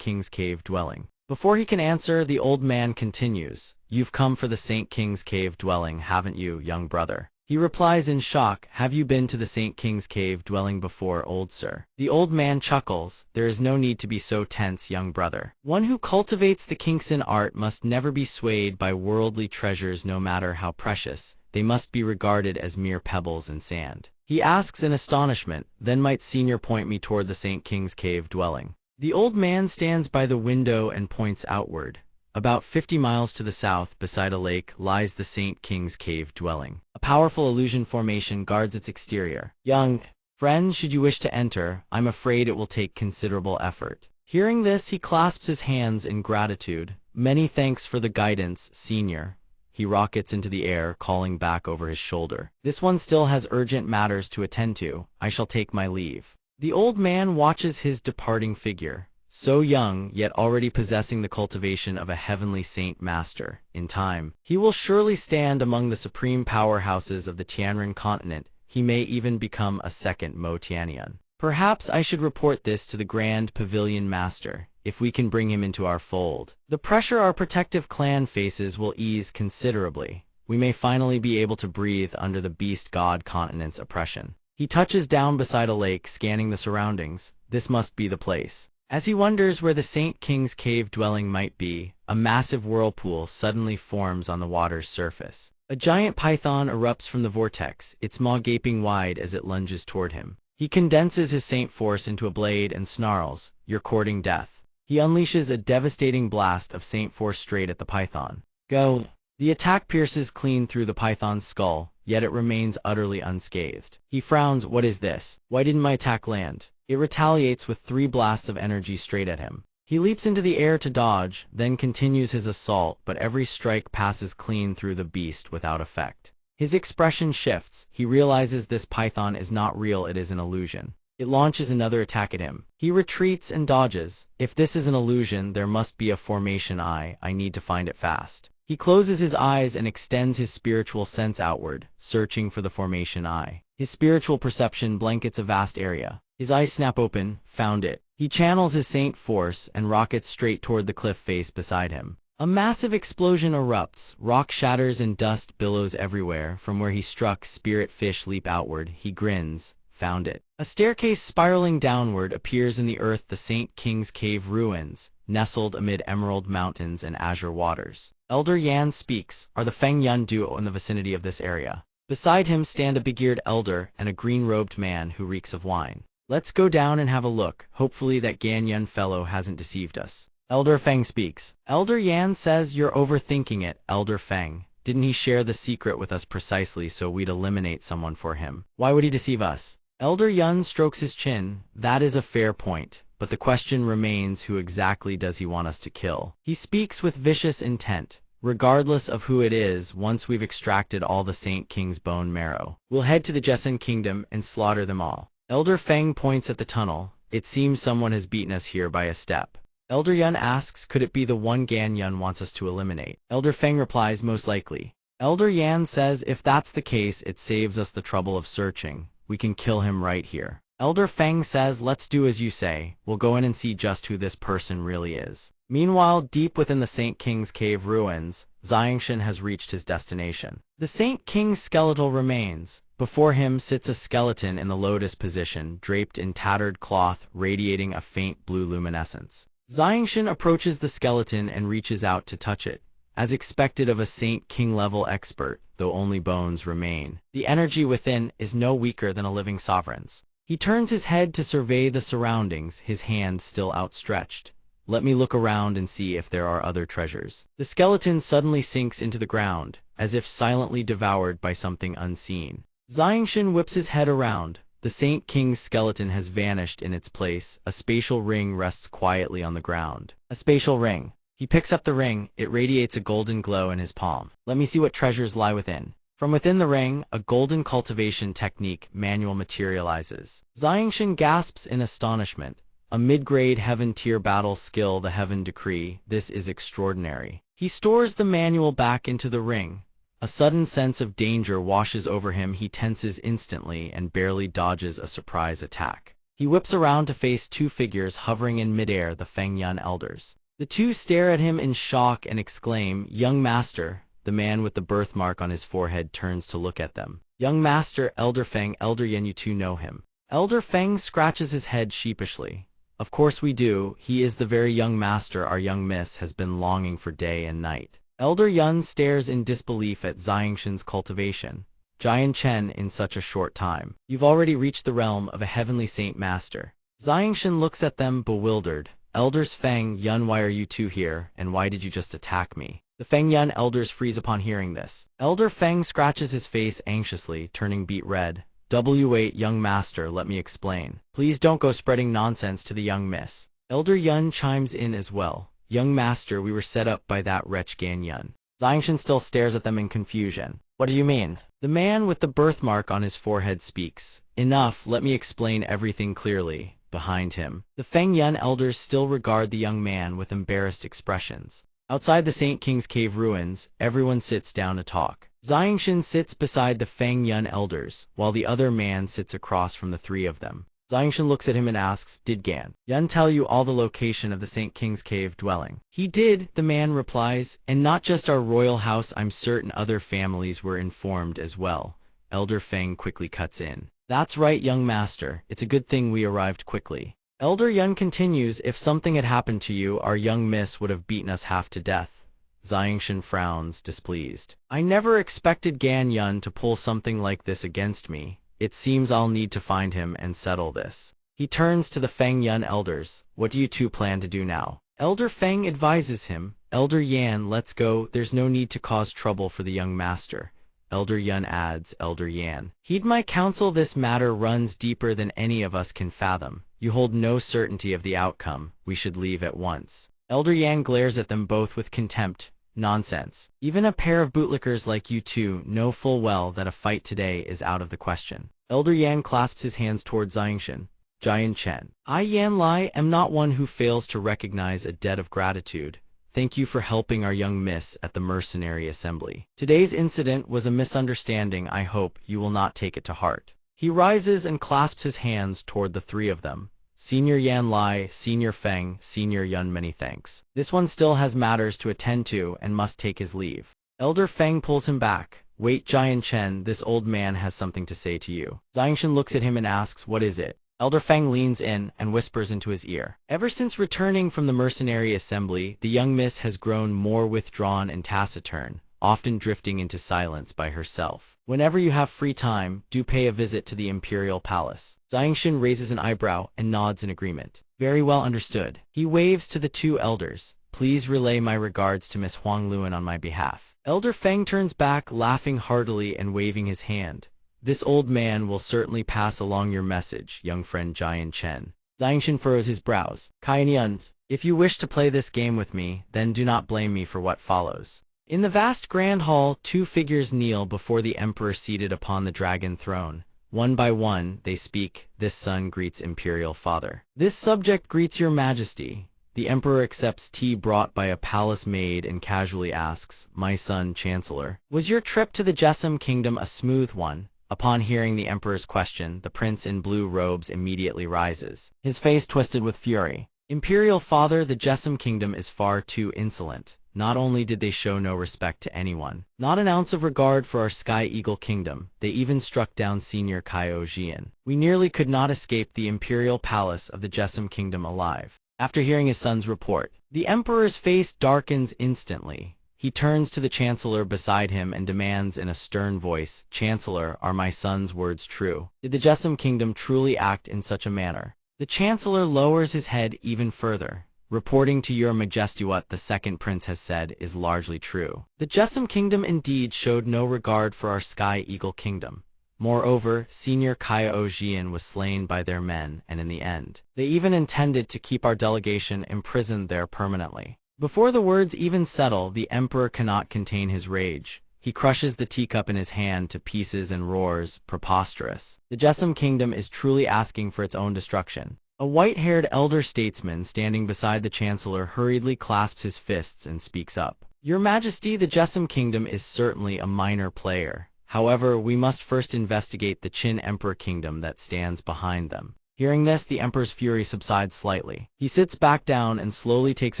King's Cave dwelling? Before he can answer, the old man continues, you've come for the Saint King's Cave dwelling, haven't you, young brother? He replies in shock, have you been to the Saint King's Cave dwelling before, old sir? The old man chuckles, there is no need to be so tense, young brother. One who cultivates the Kingson art must never be swayed by worldly treasures, no matter how precious. They must be regarded as mere pebbles in sand. He asks in astonishment, then might senior point me toward the Saint King's Cave dwelling? The old man stands by the window and points outward. About 50 miles to the south, beside a lake, lies the Saint King's Cave dwelling. A powerful illusion formation guards its exterior. Young friend, should you wish to enter, I'm afraid it will take considerable effort. Hearing this, he clasps his hands in gratitude. Many thanks for the guidance, senior. He rockets into the air, calling back over his shoulder. This one still has urgent matters to attend to. I shall take my leave. The old man watches his departing figure. So young, yet already possessing the cultivation of a heavenly saint master. In time, he will surely stand among the supreme powerhouses of the Tianren continent. He may even become a second Mo Tianyun. Perhaps I should report this to the Grand Pavilion Master, if we can bring him into our fold. The pressure our protective clan faces will ease considerably. We may finally be able to breathe under the beast god continent's oppression. He touches down beside a lake, scanning the surroundings. This must be the place. As he wonders where the Saint King's Cave dwelling might be, a massive whirlpool suddenly forms on the water's surface. A giant python erupts from the vortex, its maw gaping wide as it lunges toward him. He condenses his saint force into a blade and snarls, "You're courting death." He unleashes a devastating blast of saint force straight at the python. Go! The attack pierces clean through the python's skull, yet it remains utterly unscathed. He frowns. What is this? Why didn't my attack land? It retaliates with 3 blasts of energy straight at him. He leaps into the air to dodge, then continues his assault, but every strike passes clean through the beast without effect. His expression shifts. He realizes this python is not real, it is an illusion. It launches another attack at him. He retreats and dodges. If this is an illusion, there must be a formation eye. I need to find it fast. He closes his eyes and extends his spiritual sense outward, searching for the formation eye. His spiritual perception blankets a vast area. His eyes snap open. Found it. He channels his saint force and rockets straight toward the cliff face beside him. A massive explosion erupts. Rock shatters and dust billows everywhere. From where he struck, spirit fish leap outward. He grins. Found it. A staircase spiraling downward appears in the earth. The Saint King's Cave ruins, nestled amid emerald mountains and azure waters. Elder Yan speaks. Are the Feng Yun duo in the vicinity of this area? Beside him stand a big-eared elder and a green-robed man who reeks of wine. Let's go down and have a look. Hopefully that Gan Yun fellow hasn't deceived us. Elder Feng speaks. Elder Yan says you're overthinking it, Elder Feng. Didn't he share the secret with us precisely so we'd eliminate someone for him? Why would he deceive us? Elder Yun strokes his chin. That is a fair point, but the question remains, who exactly does he want us to kill? He speaks with vicious intent. Regardless of who it is, once we've extracted all the Saint King's bone marrow, we'll head to the Jessen Kingdom and slaughter them all. Elder Feng points at the tunnel. It seems someone has beaten us here by a step. Elder Yun asks, could it be the one Gan Yun wants us to eliminate? Elder Feng replies, most likely. Elder Yan says if that's the case, it saves us the trouble of searching. We can kill him right here. Elder Feng says, let's do as you say. We'll go in and see just who this person really is. Meanwhile, deep within the Saint King's Cave ruins, Xiangshan has reached his destination. The Saint King's skeletal remains. Before him sits a skeleton in the lotus position, draped in tattered cloth, radiating a faint blue luminescence. Xiangshan approaches the skeleton and reaches out to touch it. As expected of a Saint King-level expert, though only bones remain, the energy within is no weaker than a living sovereign's. He turns his head to survey the surroundings, his hand still outstretched. Let me look around and see if there are other treasures. The skeleton suddenly sinks into the ground, as if silently devoured by something unseen. Xiangshan whips his head around. The Saint King's skeleton has vanished in its place. A spatial ring rests quietly on the ground. A spatial ring. He picks up the ring. It radiates a golden glow in his palm. Let me see what treasures lie within. From within the ring, a golden cultivation technique manual materializes. Xiangshan gasps in astonishment. A mid-grade heaven tier battle skill, the heaven decree. This is extraordinary. He stores the manual back into the ring. A sudden sense of danger washes over him. He tenses instantly and barely dodges a surprise attack. He whips around to face 2 figures hovering in midair, the Feng Yun elders. The 2 stare at him in shock and exclaim, "Young master." The man with the birthmark on his forehead turns to look at them. "Young master, Elder Feng, Elder Yan, you 2 know him?" Elder Feng scratches his head sheepishly. "Of course we do. He is the very young master our young miss has been longing for day and night." Elder Yun stares in disbelief at Xiangshan's cultivation. Jian Chen, in such a short time. You've already reached the realm of a heavenly saint master. Xiangshan looks at them bewildered. Elders Feng Yun, why are you two here, and why did you just attack me? The Feng Yun elders freeze upon hearing this. Elder Feng scratches his face anxiously, turning beet red. "Wait, young master, let me explain. Please don't go spreading nonsense to the young miss." Elder Yun chimes in as well. "Young master, we were set up by that wretch Gan Yun." Xiangshan still stares at them in confusion. "What do you mean?" The man with the birthmark on his forehead speaks. "Enough, let me explain everything clearly." Behind him, the Feng Yun elders still regard the young man with embarrassed expressions. Outside the Saint King's Cave ruins, everyone sits down to talk. Xiangshan sits beside the Feng Yun elders, while the other man sits across from the three of them. Xiangshan looks at him and asks, "Did Gan Yun tell you all the location of the Saint King's Cave dwelling?" "He did," the man replies, "and not just our royal house, I'm certain other families were informed as well." Elder Feng quickly cuts in. "That's right, young master, it's a good thing we arrived quickly." Elder Yun continues, "If something had happened to you, our young miss would have beaten us half to death." Xiangshan frowns, displeased. "I never expected Gan Yun to pull something like this against me. It seems I'll need to find him and settle this." He turns to the Feng Yun elders. "What do you two plan to do now?" Elder Feng advises him. "Elder Yan, let's go, there's no need to cause trouble for the young master." Elder Yun adds, "Elder Yan, heed my counsel, this matter runs deeper than any of us can fathom. You hold no certainty of the outcome, we should leave at once." Elder Yan glares at them both with contempt. "Nonsense. Even a pair of bootlickers like you two know full well that a fight today is out of the question." Elder Yan clasps his hands toward Xiangshan. "Jian Chen, I Yan Lai am not one who fails to recognize a debt of gratitude. Thank you for helping our young miss at the mercenary assembly. Today's incident was a misunderstanding. I hope you will not take it to heart." He rises and clasps his hands toward the three of them. "Senior Yan Lai, Senior Feng, Senior Yun, many thanks. This one still has matters to attend to and must take his leave." Elder Feng pulls him back. "Wait, Jian Chen, this old man has something to say to you." Xiangshan looks at him and asks, "What is it?" Elder Feng leans in and whispers into his ear. "Ever since returning from the mercenary assembly, the young miss has grown more withdrawn and taciturn, often drifting into silence by herself. Whenever you have free time, do pay a visit to the imperial palace." Xiangshan raises an eyebrow and nods in agreement. "Very well understood." He waves to the two elders. "Please relay my regards to Miss Huang Luan on my behalf." Elder Feng turns back, laughing heartily and waving his hand. "This old man will certainly pass along your message, young friend Jian Chen." Xiangshan furrows his brows. "Kainians, if you wish to play this game with me, then do not blame me for what follows." In the vast grand hall, two figures kneel before the emperor seated upon the dragon throne. One by one, they speak. "This son greets imperial father. This subject greets your majesty." The emperor accepts tea brought by a palace maid and casually asks, "My son, Chancellor, was your trip to the Jessamine kingdom a smooth one?" Upon hearing the emperor's question, the prince in blue robes immediately rises, his face twisted with fury. "Imperial father, the Jessamine kingdom is far too insolent. Not only did they show no respect to anyone, not an ounce of regard for our Sky Eagle kingdom, they even struck down Senior Kaio Jian. We nearly could not escape the imperial palace of the Jessamine kingdom alive." After hearing his son's report, the emperor's face darkens instantly. He turns to the chancellor beside him and demands in a stern voice, "Chancellor, are my son's words true? Did the Jessamine kingdom truly act in such a manner?" The chancellor lowers his head even further. "Reporting to your majesty what the second prince has said is largely true. The Jessamine kingdom indeed showed no regard for our Sky Eagle kingdom. Moreover, Senior Kaio Jian was slain by their men, and in the end, they even intended to keep our delegation imprisoned there permanently." Before the words even settle, the emperor cannot contain his rage. He crushes the teacup in his hand to pieces and roars, "Preposterous! The Jessamine kingdom is truly asking for its own destruction." A white-haired elder statesman standing beside the chancellor hurriedly clasps his fists and speaks up. "Your Majesty, the Jessamine kingdom is certainly a minor player. However, we must first investigate the Qin Emperor kingdom that stands behind them." Hearing this, the emperor's fury subsides slightly. He sits back down and slowly takes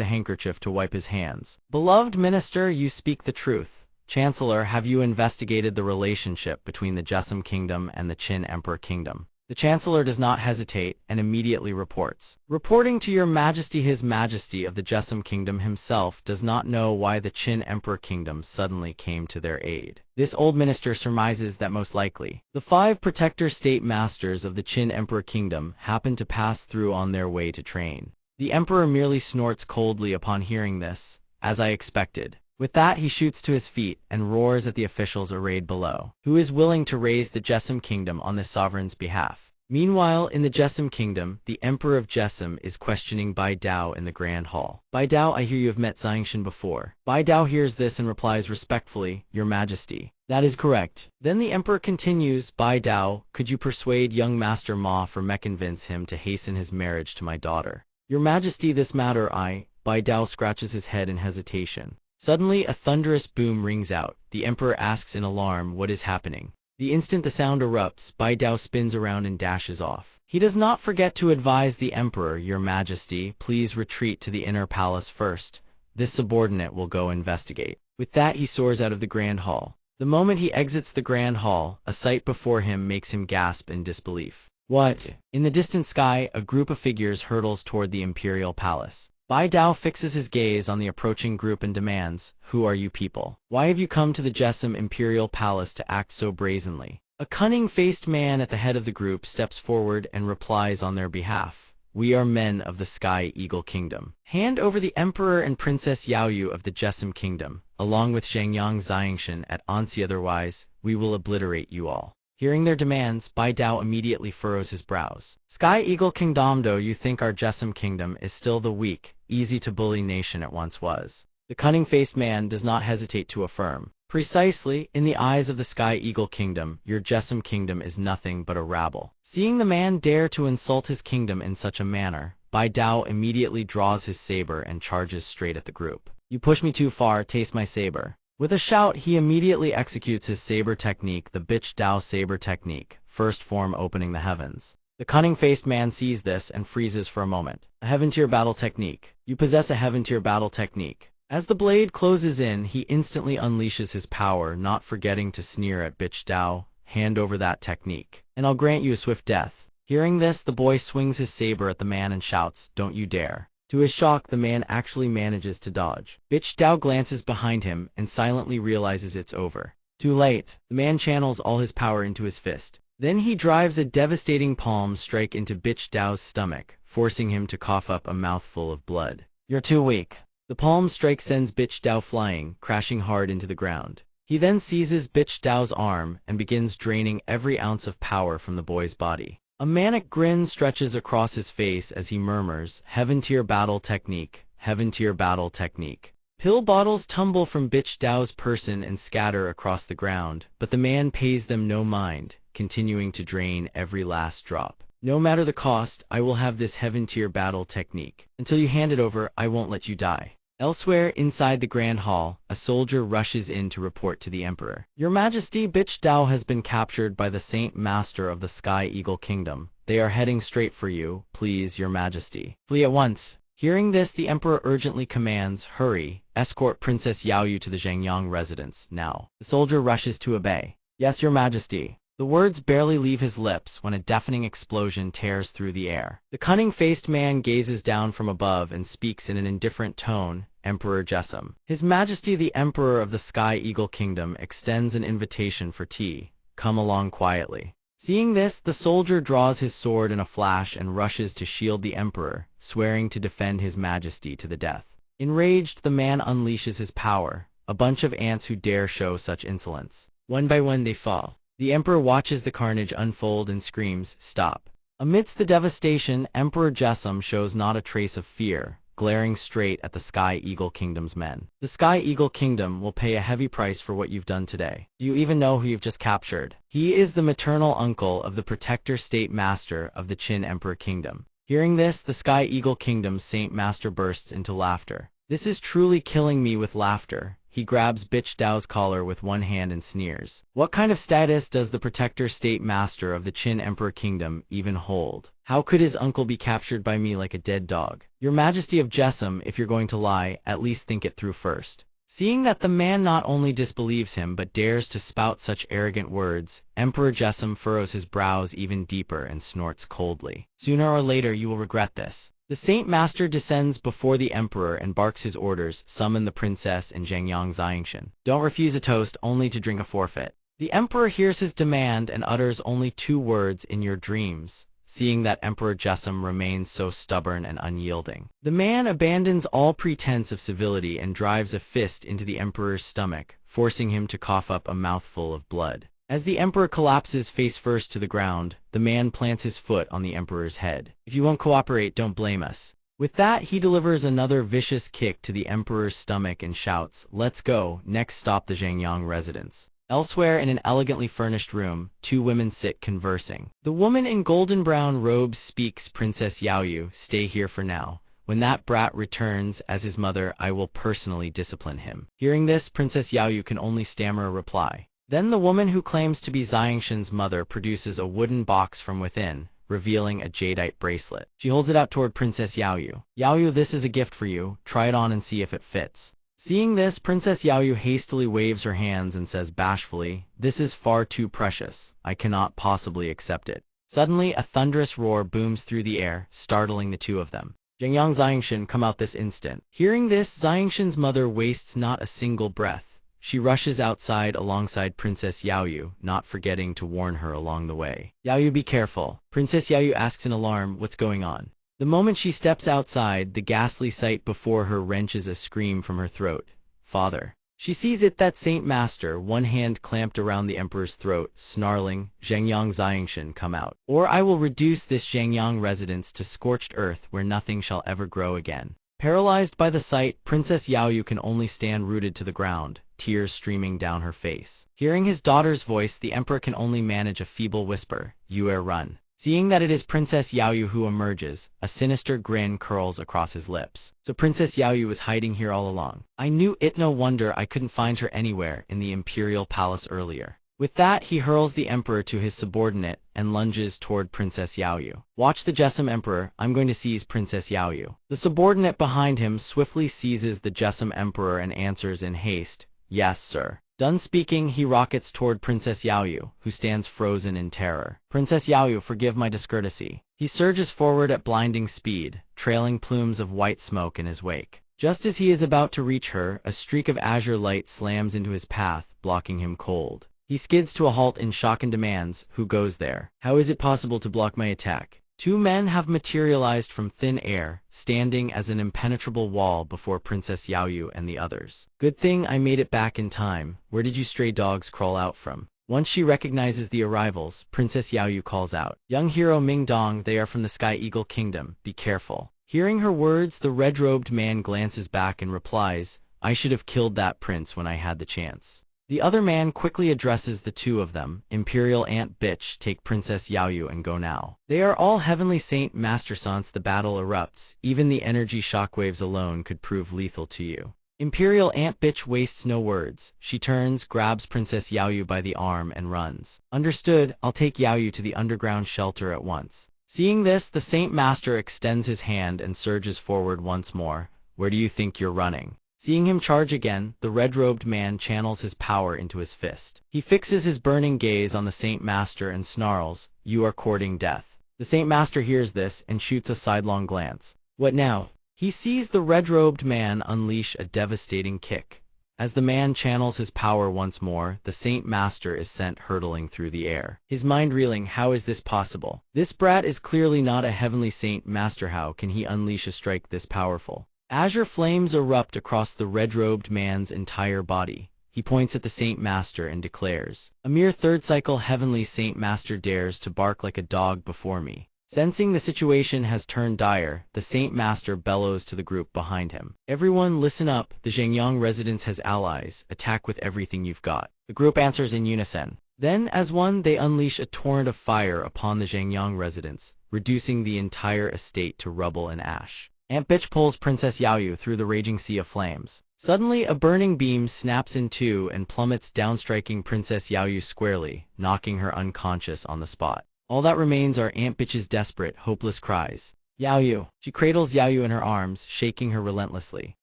a handkerchief to wipe his hands. "Beloved minister, you speak the truth. Chancellor, have you investigated the relationship between the Jessamine kingdom and the Qin Emperor kingdom?" The Chancellor does not hesitate and immediately reports. Reporting to your Majesty, His Majesty of the Jessamine Kingdom himself does not know why the Qin Emperor Kingdom suddenly came to their aid. This old minister surmises that most likely, the 5 protector state masters of the Qin Emperor Kingdom happen to pass through on their way to train. The Emperor merely snorts coldly upon hearing this, as I expected. With that, he shoots to his feet and roars at the officials arrayed below. Who is willing to raise the Jessamine Kingdom on the sovereign's behalf? Meanwhile, in the Jessamine Kingdom, the Emperor of Jessamine is questioning Bai Dao in the Grand Hall. Bai Dao, I hear you have met Xiangshan before. Bai Dao hears this and replies respectfully, Your Majesty. That is correct. Then the Emperor continues, Bai Dao, could you persuade young Master Ma or convince him to hasten his marriage to my daughter? Your Majesty, this matter Bai Dao scratches his head in hesitation. Suddenly, a thunderous boom rings out. The Emperor asks in alarm what is happening. The instant the sound erupts, Bai Dao spins around and dashes off. He does not forget to advise the Emperor, Your Majesty, please retreat to the inner palace first. This subordinate will go investigate. With that, he soars out of the Grand Hall. The moment he exits the Grand Hall, a sight before him makes him gasp in disbelief. What? In the distant sky, a group of figures hurtles toward the Imperial Palace. Bai Dao fixes his gaze on the approaching group and demands, Who are you people? Why have you come to the Jessamine Imperial Palace to act so brazenly? A cunning-faced man at the head of the group steps forward and replies on their behalf, We are men of the Sky Eagle Kingdom. Hand over the Emperor and Princess Yaoyu of the Jessamine Kingdom, along with Zhengyang Xiangshan at Anxi, otherwise, we will obliterate you all. Hearing their demands, Bai Dao immediately furrows his brows. Sky Eagle Kingdom, do you think our Jessamine Kingdom is still the weak, easy-to-bully nation it once was? The cunning-faced man does not hesitate to affirm. Precisely, in the eyes of the Sky Eagle Kingdom, your Jessamine Kingdom is nothing but a rabble. Seeing the man dare to insult his kingdom in such a manner, Bai Dao immediately draws his saber and charges straight at the group. You push me too far, taste my saber. With a shout, he immediately executes his saber technique, the Bitch Dao saber technique, first form opening the heavens. The cunning-faced man sees this and freezes for a moment. A heaven-tier battle technique. You possess a heaven-tier battle technique. As the blade closes in, he instantly unleashes his power, not forgetting to sneer at Bitch Dao, hand over that technique, and I'll grant you a swift death. Hearing this, the boy swings his saber at the man and shouts, Don't you dare. To his shock, the man actually manages to dodge. Bitch Dao glances behind him and silently realizes it's over. Too late. The man channels all his power into his fist. Then he drives a devastating palm strike into Bitch Dao's stomach, forcing him to cough up a mouthful of blood. You're too weak. The palm strike sends Bitch Dao flying, crashing hard into the ground. He then seizes Bitch Dao's arm and begins draining every ounce of power from the boy's body. A manic grin stretches across his face as he murmurs, Heaven-tier battle technique, heaven-tier battle technique. Pill bottles tumble from Bitch Dao's person and scatter across the ground, but the man pays them no mind, continuing to drain every last drop. No matter the cost, I will have this heaven-tier battle technique. Until you hand it over, I won't let you die. Elsewhere, inside the Grand Hall, a soldier rushes in to report to the Emperor. Your Majesty, Bitch Dao has been captured by the Saint Master of the Sky Eagle Kingdom. They are heading straight for you, please, Your Majesty. Flee at once. Hearing this, the Emperor urgently commands, Hurry, escort Princess Yaoyu to the Zhengyang residence, now. The soldier rushes to obey. Yes, Your Majesty. The words barely leave his lips when a deafening explosion tears through the air. The cunning-faced man gazes down from above and speaks in an indifferent tone, Emperor Jessamine. His Majesty the Emperor of the Sky Eagle Kingdom extends an invitation for tea. Come along quietly. Seeing this, the soldier draws his sword in a flash and rushes to shield the Emperor, swearing to defend His Majesty to the death. Enraged, the man unleashes his power, a bunch of ants who dare show such insolence. One by one they fall. The Emperor watches the carnage unfold and screams, Stop. Amidst the devastation, Emperor Jessamine shows not a trace of fear, glaring straight at the Sky Eagle Kingdom's men. The Sky Eagle Kingdom will pay a heavy price for what you've done today. Do you even know who you've just captured? He is the maternal uncle of the Protector State Master of the Qin Emperor Kingdom. Hearing this, the Sky Eagle Kingdom's Saint Master bursts into laughter. This is truly killing me with laughter. He grabs Bitch Dao's collar with one hand and sneers. What kind of status does the Protector State Master of the Qin Emperor Kingdom even hold? How could his uncle be captured by me like a dead dog? Your Majesty of Jessamine, if you're going to lie, at least think it through first. Seeing that the man not only disbelieves him but dares to spout such arrogant words, Emperor Jessamine furrows his brows even deeper and snorts coldly. Sooner or later you will regret this. The Saint Master descends before the emperor and barks his orders, summon the princess and Zhengyang Xiangshan. Don't refuse a toast only to drink a forfeit. The emperor hears his demand and utters only 2 words in your dreams. Seeing that Emperor Jessamine remains so stubborn and unyielding, the man abandons all pretense of civility and drives a fist into the emperor's stomach, forcing him to cough up a mouthful of blood. As the emperor collapses face first to the ground, the man plants his foot on the emperor's head. If you won't cooperate, don't blame us. With that, he delivers another vicious kick to the emperor's stomach and shouts, "Let's go." Next stop, the Zhengyang residence. Elsewhere in an elegantly furnished room, 2 women sit conversing. The woman in golden brown robes speaks, "Princess Yaoyu, stay here for now. When that brat returns as his mother, I will personally discipline him." Hearing this, Princess Yaoyu can only stammer a reply. Then the woman who claims to be Xiangshan's mother produces a wooden box from within, revealing a jadeite bracelet. She holds it out toward Princess Yaoyu. "Yaoyu, this is a gift for you. Try it on and see if it fits." Seeing this, Princess Yaoyu hastily waves her hands and says bashfully, "This is far too precious. I cannot possibly accept it." Suddenly, a thunderous roar booms through the air, startling the 2 of them. "Zhengyang Xiangshan, come out this instant." Hearing this, Xiangshan's mother wastes not a single breath. She rushes outside alongside Princess Yaoyu, not forgetting to warn her along the way. "Yaoyu, be careful." Princess Yaoyu asks in alarm, "What's going on?" The moment she steps outside, the ghastly sight before her wrenches a scream from her throat. "Father." She sees it that Saint Master, one hand clamped around the emperor's throat, snarling, "Zhengyang Xiangshan, come out, or I will reduce this Zhengyang residence to scorched earth where nothing shall ever grow again." Paralyzed by the sight, Princess Yaoyu can only stand rooted to the ground, tears streaming down her face. Hearing his daughter's voice, the emperor can only manage a feeble whisper, "You run." Seeing that it is Princess Yaoyu who emerges, a sinister grin curls across his lips. "So Princess Yaoyu was hiding here all along. I knew it, no wonder I couldn't find her anywhere in the imperial palace earlier." With that, he hurls the emperor to his subordinate and lunges toward Princess Yaoyu. "Watch the Jessamine Emperor, I'm going to seize Princess Yaoyu." The subordinate behind him swiftly seizes the Jessamine Emperor and answers in haste, "Yes, sir." Done speaking, he rockets toward Princess Yaoyu, who stands frozen in terror. "Princess Yaoyu, forgive my discourtesy." He surges forward at blinding speed, trailing plumes of white smoke in his wake. Just as he is about to reach her, a streak of azure light slams into his path, blocking him cold. He skids to a halt in shock and demands, "Who goes there? How is it possible to block my attack?" 2 men have materialized from thin air, standing as an impenetrable wall before Princess Yaoyu and the others. "Good thing I made it back in time. Where did you stray dogs crawl out from?" Once she recognizes the arrivals, Princess Yaoyu calls out, "Young hero Ming Dong, they are from the Sky Eagle Kingdom. Be careful." Hearing her words, the red-robed man glances back and replies, "I should have killed that prince when I had the chance." The other man quickly addresses the 2 of them, "Imperial Ant Bitch, take Princess Yaoyu and go now." They are all Heavenly Saint Master since the battle erupts. Even the energy shockwaves alone could prove lethal to you. Imperial Ant Bitch wastes no words. She turns, grabs Princess Yaoyu by the arm and runs. "Understood, I'll take Yaoyu to the underground shelter at once." Seeing this, the Saint Master extends his hand and surges forward once more. "Where do you think you're running?" Seeing him charge again, the red-robed man channels his power into his fist. He fixes his burning gaze on the Saint Master and snarls, "You are courting death." The Saint Master hears this and shoots a sidelong glance. "What now?" He sees the red-robed man unleash a devastating kick. As the man channels his power once more, the Saint Master is sent hurtling through the air. His mind reeling, how is this possible? This brat is clearly not a Heavenly Saint Master. How can he unleash a strike this powerful? Azure flames erupt across the red-robed man's entire body. He points at the Saint Master and declares, "A mere third-cycle Heavenly Saint Master dares to bark like a dog before me." Sensing the situation has turned dire, the Saint Master bellows to the group behind him, "Everyone listen up, the Zhengyang residence has allies, attack with everything you've got." The group answers in unison. Then, as one, they unleash a torrent of fire upon the Zhengyang residence, reducing the entire estate to rubble and ash. Ant Bitch pulls Princess Yaoyu through the raging sea of flames. Suddenly, a burning beam snaps in 2 and plummets down, striking Princess Yaoyu squarely, knocking her unconscious on the spot. All that remains are Ant Bitch's desperate, hopeless cries. "Yaoyu!" She cradles Yaoyu in her arms, shaking her relentlessly.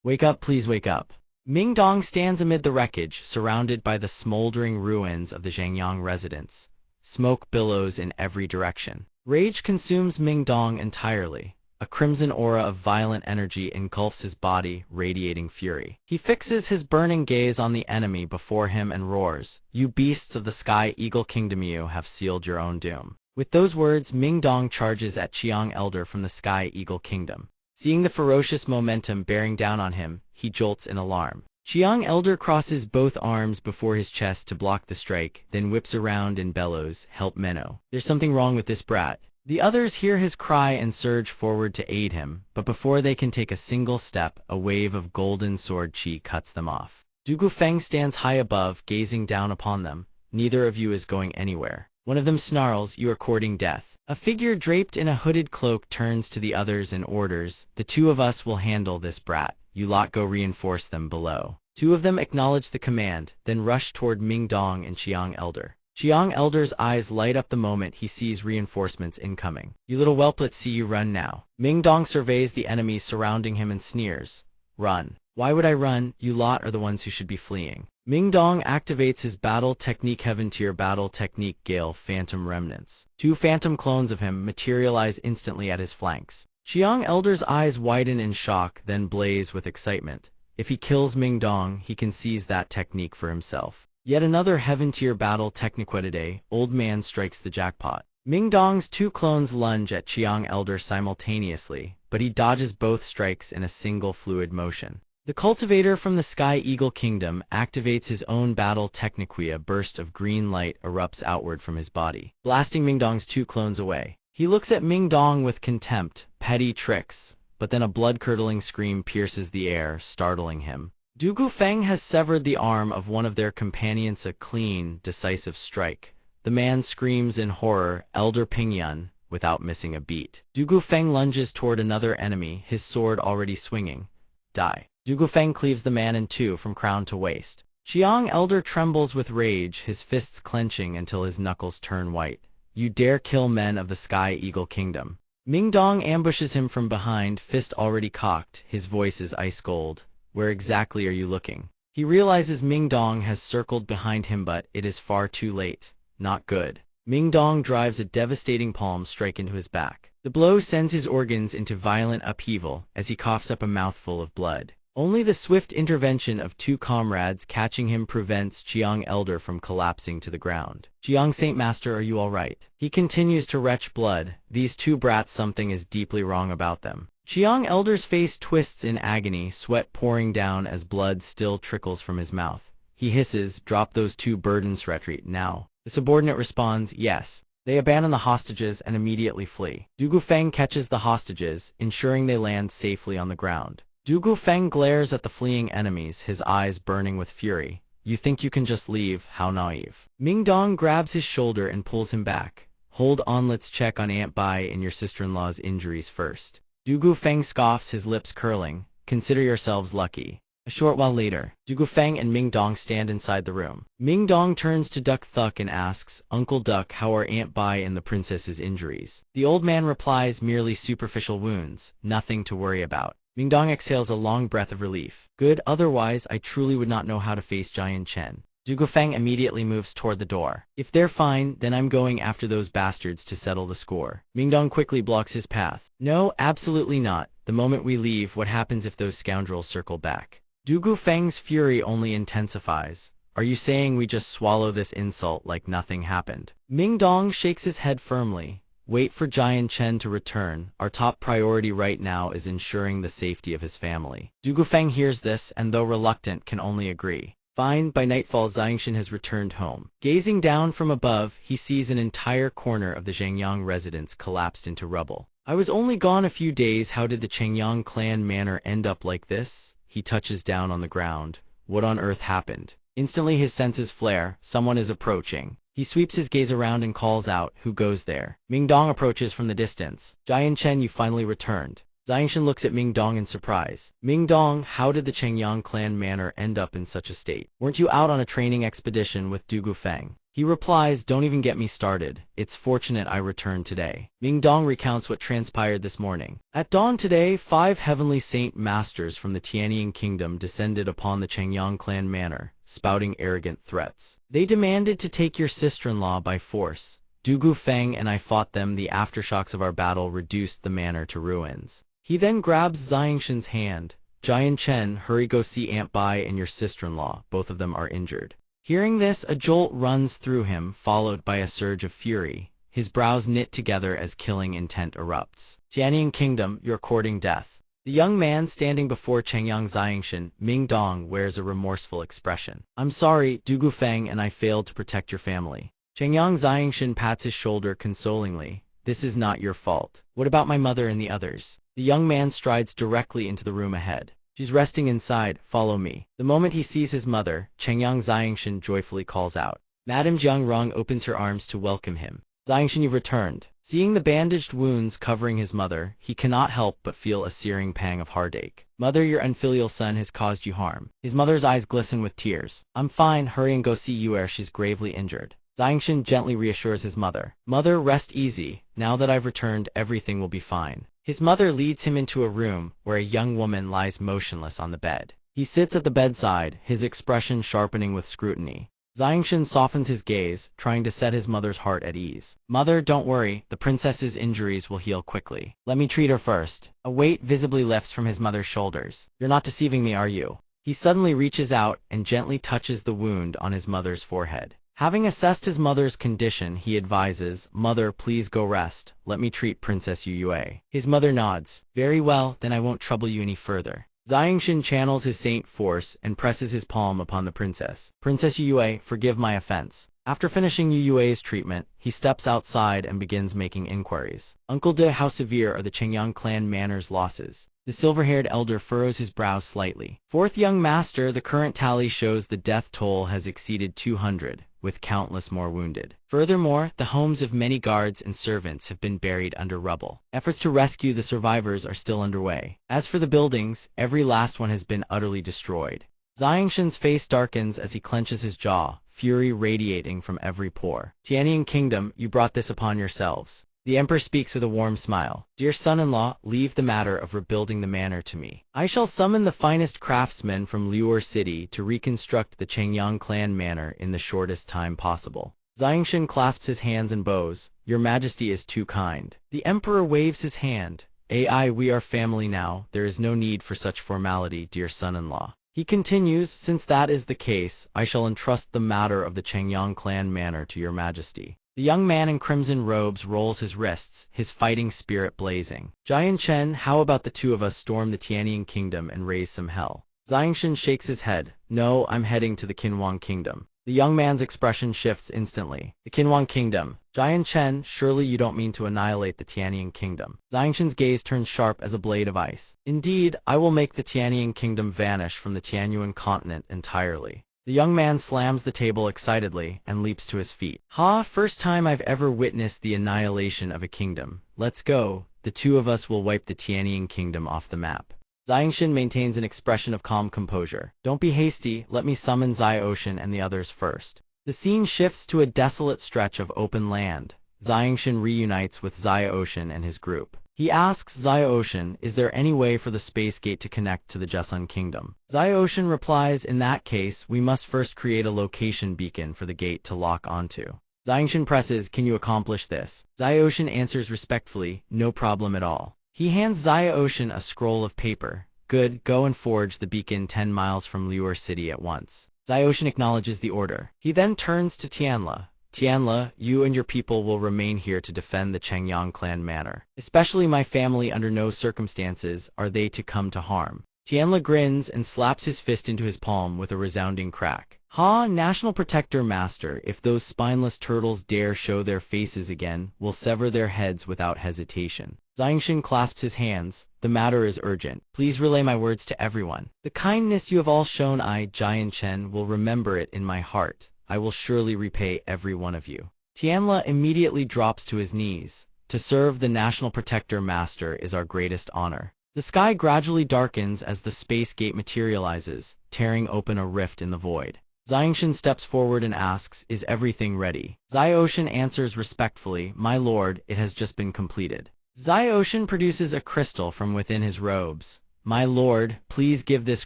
"Wake up, please wake up." Ming Dong stands amid the wreckage, surrounded by the smoldering ruins of the Zhangyang residence. Smoke billows in every direction. Rage consumes Ming Dong entirely. A crimson aura of violent energy engulfs his body, radiating fury. He fixes his burning gaze on the enemy before him and roars, "You beasts of the Sky Eagle Kingdom, you have sealed your own doom." With those words, Ming Dong charges at Chiang Elder from the Sky Eagle Kingdom. Seeing the ferocious momentum bearing down on him, he jolts in alarm. Chiang Elder crosses both arms before his chest to block the strike, then whips around and bellows, "Help Menno. There's something wrong with this brat." The others hear his cry and surge forward to aid him, but before they can take a single step, a wave of golden sword chi cuts them off. Dugu Feng stands high above, gazing down upon them. "Neither of you is going anywhere." One of them snarls, "You are courting death." A figure draped in a hooded cloak turns to the others and orders, "The two of us will handle this brat. You lot go reinforce them below." Two of them acknowledge the command, then rush toward Ming Dong and Chiang Elder. Chiang Elder's eyes light up the moment he sees reinforcements incoming. "You little whelp, let's see you run now." Ming Dong surveys the enemies surrounding him and sneers, "Run. Why would I run? You lot are the ones who should be fleeing." Ming Dong activates his battle technique Heaven Tier Battle Technique Gale Phantom Remnants. Two phantom clones of him materialize instantly at his flanks. Chiang Elder's eyes widen in shock, then blaze with excitement. If he kills Ming Dong, he can seize that technique for himself. Yet another Heaven Tier Battle Technique. Old Man strikes the jackpot. Ming Dong's two clones lunge at Chiang Elder simultaneously, but he dodges both strikes in a single fluid motion. The cultivator from the Sky Eagle Kingdom activates his own battle technique. A burst of green light erupts outward from his body, blasting Ming Dong's two clones away. He looks at Ming Dong with contempt. Petty tricks. But then a blood-curdling scream pierces the air, startling him. Dugu Feng has severed the arm of one of their companions, a clean, decisive strike. The man screams in horror, "Elder Pingyun," without missing a beat. Dugu Feng lunges toward another enemy, his sword already swinging. Die. Dugu Feng cleaves the man in two from crown to waist. Chiang Elder trembles with rage, his fists clenching until his knuckles turn white. "You dare kill men of the Sky Eagle Kingdom." Ming Dong ambushes him from behind, fist already cocked, his voice is ice cold. "Where exactly are you looking?" He realizes Ming Dong has circled behind him, but it is far too late. Not good. Ming Dong drives a devastating palm strike into his back. The blow sends his organs into violent upheaval as he coughs up a mouthful of blood. Only the swift intervention of two comrades catching him prevents Chiang Elder from collapsing to the ground. "Jiang Saint Master, are you all right?" He continues to retch blood. These two brats, something is deeply wrong about them. Chiang Elder's face twists in agony, sweat pouring down as blood still trickles from his mouth. He hisses, "Drop those two burdens, retreat now." The subordinate responds, "Yes." They abandon the hostages and immediately flee. Dugu Feng catches the hostages, ensuring they land safely on the ground. Dugu Feng glares at the fleeing enemies, his eyes burning with fury. "You think you can just leave? How naive." Ming Dong grabs his shoulder and pulls him back. "Hold on, let's check on Aunt Bai and your sister-in-law's injuries first." Dugu Feng scoffs, his lips curling. "Consider yourselves lucky." A short while later, Dugu Feng and Ming Dong stand inside the room. Ming Dong turns to Duck Thuck and asks, "Uncle Duck, how are Aunt Bai and the princess's injuries?" The old man replies, "Merely superficial wounds, nothing to worry about." Ming Dong exhales a long breath of relief. "Good, otherwise I truly would not know how to face Jian Chen." Dugu Feng immediately moves toward the door. "If they're fine, then I'm going after those bastards to settle the score." Ming Dong quickly blocks his path. "No, absolutely not. The moment we leave, what happens if those scoundrels circle back?" Dugu Feng's fury only intensifies. "Are you saying we just swallow this insult like nothing happened?" Ming Dong shakes his head firmly. "Wait for Jian Chen to return. Our top priority right now is ensuring the safety of his family." Dugu Feng hears this and, though reluctant, can only agree. Fine. By nightfall, Xiangshan has returned home. Gazing down from above, he sees an entire corner of the Zhangyang residence collapsed into rubble. "I was only gone a few days. How did the Chengyang clan manor end up like this?" He touches down on the ground. What on earth happened? Instantly his senses flare. Someone is approaching. He sweeps his gaze around and calls out, "Who goes there?" Ming Dong approaches from the distance. "Jian Chen, you finally returned." Xiangshan looks at Ming Dong in surprise. "Ming Dong, how did the Chengyang clan manor end up in such a state? Weren't you out on a training expedition with Dugu Feng?" He replies, don't even get me started. It's fortunate I returned today. Ming Dong recounts what transpired this morning. At dawn today, 5 heavenly saint masters from the Tianying kingdom descended upon the Changyang clan manor, spouting arrogant threats. They demanded to take your sister-in-law by force. Du Gufeng and I fought them. The aftershocks of our battle reduced the manor to ruins. He then grabs Xiangshan's hand. Jian Chen, hurry go see Aunt Bai and your sister-in-law. Both of them are injured. Hearing this, a jolt runs through him, followed by a surge of fury. His brows knit together as killing intent erupts. Tianying Kingdom, you're courting death. The young man standing before Changyang Xiangshan, Ming Dong, wears a remorseful expression. I'm sorry, Du Gufeng and I failed to protect your family. Changyang Xiangshan pats his shoulder consolingly. This is not your fault. What about my mother and the others? The young man strides directly into the room ahead. She's resting inside, follow me. The moment he sees his mother, Changyang Xiangshan joyfully calls out. Madame Jiang Rong opens her arms to welcome him. Xiangshan, you've returned. Seeing the bandaged wounds covering his mother, he cannot help but feel a searing pang of heartache. Mother, your unfilial son has caused you harm. His mother's eyes glisten with tears. I'm fine, hurry and go see Yue, she's gravely injured. Xiangshan gently reassures his mother. Mother, rest easy. Now that I've returned, everything will be fine. His mother leads him into a room where a young woman lies motionless on the bed. He sits at the bedside, his expression sharpening with scrutiny. Xiangshan softens his gaze, trying to set his mother's heart at ease. Mother, don't worry, the princess's injuries will heal quickly. Let me treat her first. A weight visibly lifts from his mother's shoulders. You're not deceiving me, are you? He suddenly reaches out and gently touches the wound on his mother's forehead. Having assessed his mother's condition, he advises, Mother, please go rest. Let me treat Princess Yue. His mother nods. Very well, then I won't trouble you any further. Xiangshan channels his saint force and presses his palm upon the princess. Princess Yue, forgive my offense. After finishing Yue's treatment, he steps outside and begins making inquiries. Uncle De, how severe are the Changyang clan manor's losses? The silver-haired elder furrows his brow slightly. Fourth young master, the current tally shows the death toll has exceeded 200, with countless more wounded. Furthermore, the homes of many guards and servants have been buried under rubble. Efforts to rescue the survivors are still underway. As for the buildings, every last one has been utterly destroyed. Xiangshan's face darkens as he clenches his jaw, fury radiating from every pore. Tianying Kingdom, you brought this upon yourselves. The emperor speaks with a warm smile. Dear son-in-law, leave the matter of rebuilding the manor to me. I shall summon the finest craftsmen from Liu'er City to reconstruct the Changyang clan manor in the shortest time possible. Xiangshan clasps his hands and bows. Your majesty is too kind. The emperor waves his hand. Ai, we are family now. There is no need for such formality, dear son-in-law. He continues, since that is the case, I shall entrust the matter of the Changyang clan manor to your majesty. The young man in crimson robes rolls his wrists, his fighting spirit blazing. Jian Chen, how about the two of us storm the Tianying Kingdom and raise some hell? Xiangshan shakes his head. No, I'm heading to the Qinhuang Kingdom. The young man's expression shifts instantly. The Qinhuang Kingdom. Jian Chen, surely you don't mean to annihilate the Tianying Kingdom. Xiangshan's gaze turns sharp as a blade of ice. Indeed, I will make the Tianying Kingdom vanish from the Tianyuan continent entirely. The young man slams the table excitedly and leaps to his feet. Ha, first time I've ever witnessed the annihilation of a kingdom. Let's go. The two of us will wipe the Tianying Kingdom off the map. Xiangshan maintains an expression of calm composure. Don't be hasty, let me summon Xiaoshan and the others first. The scene shifts to a desolate stretch of open land. Xiangshan reunites with Xiaoshan and his group. He asks Xiaoshan, is there any way for the space gate to connect to the Jessun Kingdom? Xiaoshan replies, in that case, we must first create a location beacon for the gate to lock onto. Xiangshan presses, can you accomplish this? Xiaoshan answers respectfully, no problem at all. He hands Xiaoshan a scroll of paper. Good, go and forge the beacon 10 miles from Liu'er City at once. Xiaoshan acknowledges the order. He then turns to Tianla. Tianla, you and your people will remain here to defend the Changyang clan manor. Especially my family, under no circumstances are they to come to harm. Tianla grins and slaps his fist into his palm with a resounding crack. Ha, National Protector Master, if those spineless turtles dare show their faces again, we'll sever their heads without hesitation. Xiangshan clasps his hands. The matter is urgent. Please relay my words to everyone. The kindness you have all shown, I, Jian Chen, will remember it in my heart. I will surely repay every one of you. Tianla immediately drops to his knees. To serve the National Protector Master is our greatest honor. The sky gradually darkens as the space gate materializes, tearing open a rift in the void. Xiangshan steps forward and asks, "Is everything ready?" Xiaoshan answers respectfully, "My lord, it has just been completed." Xiaoshan produces a crystal from within his robes. "My lord, please give this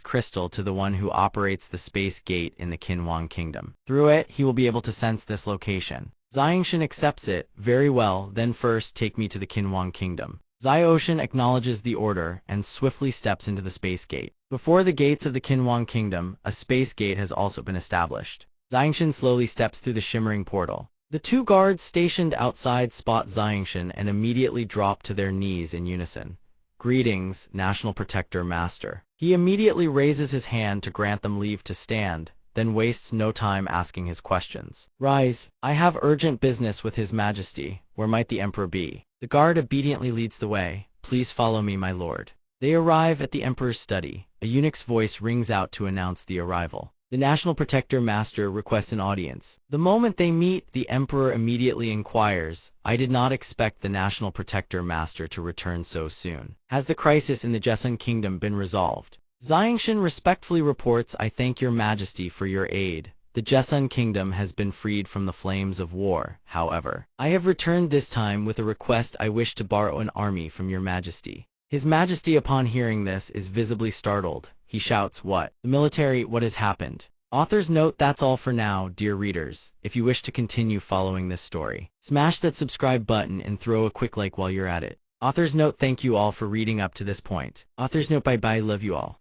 crystal to the one who operates the space gate in the Qinhuang Kingdom. Through it, he will be able to sense this location." Xiangshan accepts it. "Very well, then first take me to the Qinhuang Kingdom." Xiaoshan acknowledges the order and swiftly steps into the space gate. Before the gates of the Qinhuang Kingdom, a space gate has also been established. Xiangshan slowly steps through the shimmering portal. The two guards stationed outside spot Xiangshan and immediately drop to their knees in unison. "Greetings, National Protector Master." He immediately raises his hand to grant them leave to stand, then wastes no time asking his questions. "Rise. I have urgent business with His Majesty. Where might the Emperor be?" The guard obediently leads the way. "Please follow me, my lord." They arrive at the Emperor's study. A eunuch's voice rings out to announce the arrival. The National Protector Master requests an audience. The moment they meet, the Emperor immediately inquires, "I did not expect the National Protector Master to return so soon. Has the crisis in the Jessun Kingdom been resolved?" Xiangshan respectfully reports, "I thank your Majesty for your aid. The Jessun Kingdom has been freed from the flames of war. However, I have returned this time with a request. I wish to borrow an army from your Majesty." His Majesty, upon hearing this, is visibly startled. He shouts, "What? The military? What has happened?" Author's note: that's all for now, dear readers. If you wish to continue following this story, smash that subscribe button and throw a quick like while you're at it. Author's note: thank you all for reading up to this point. Author's note: bye bye, love you all.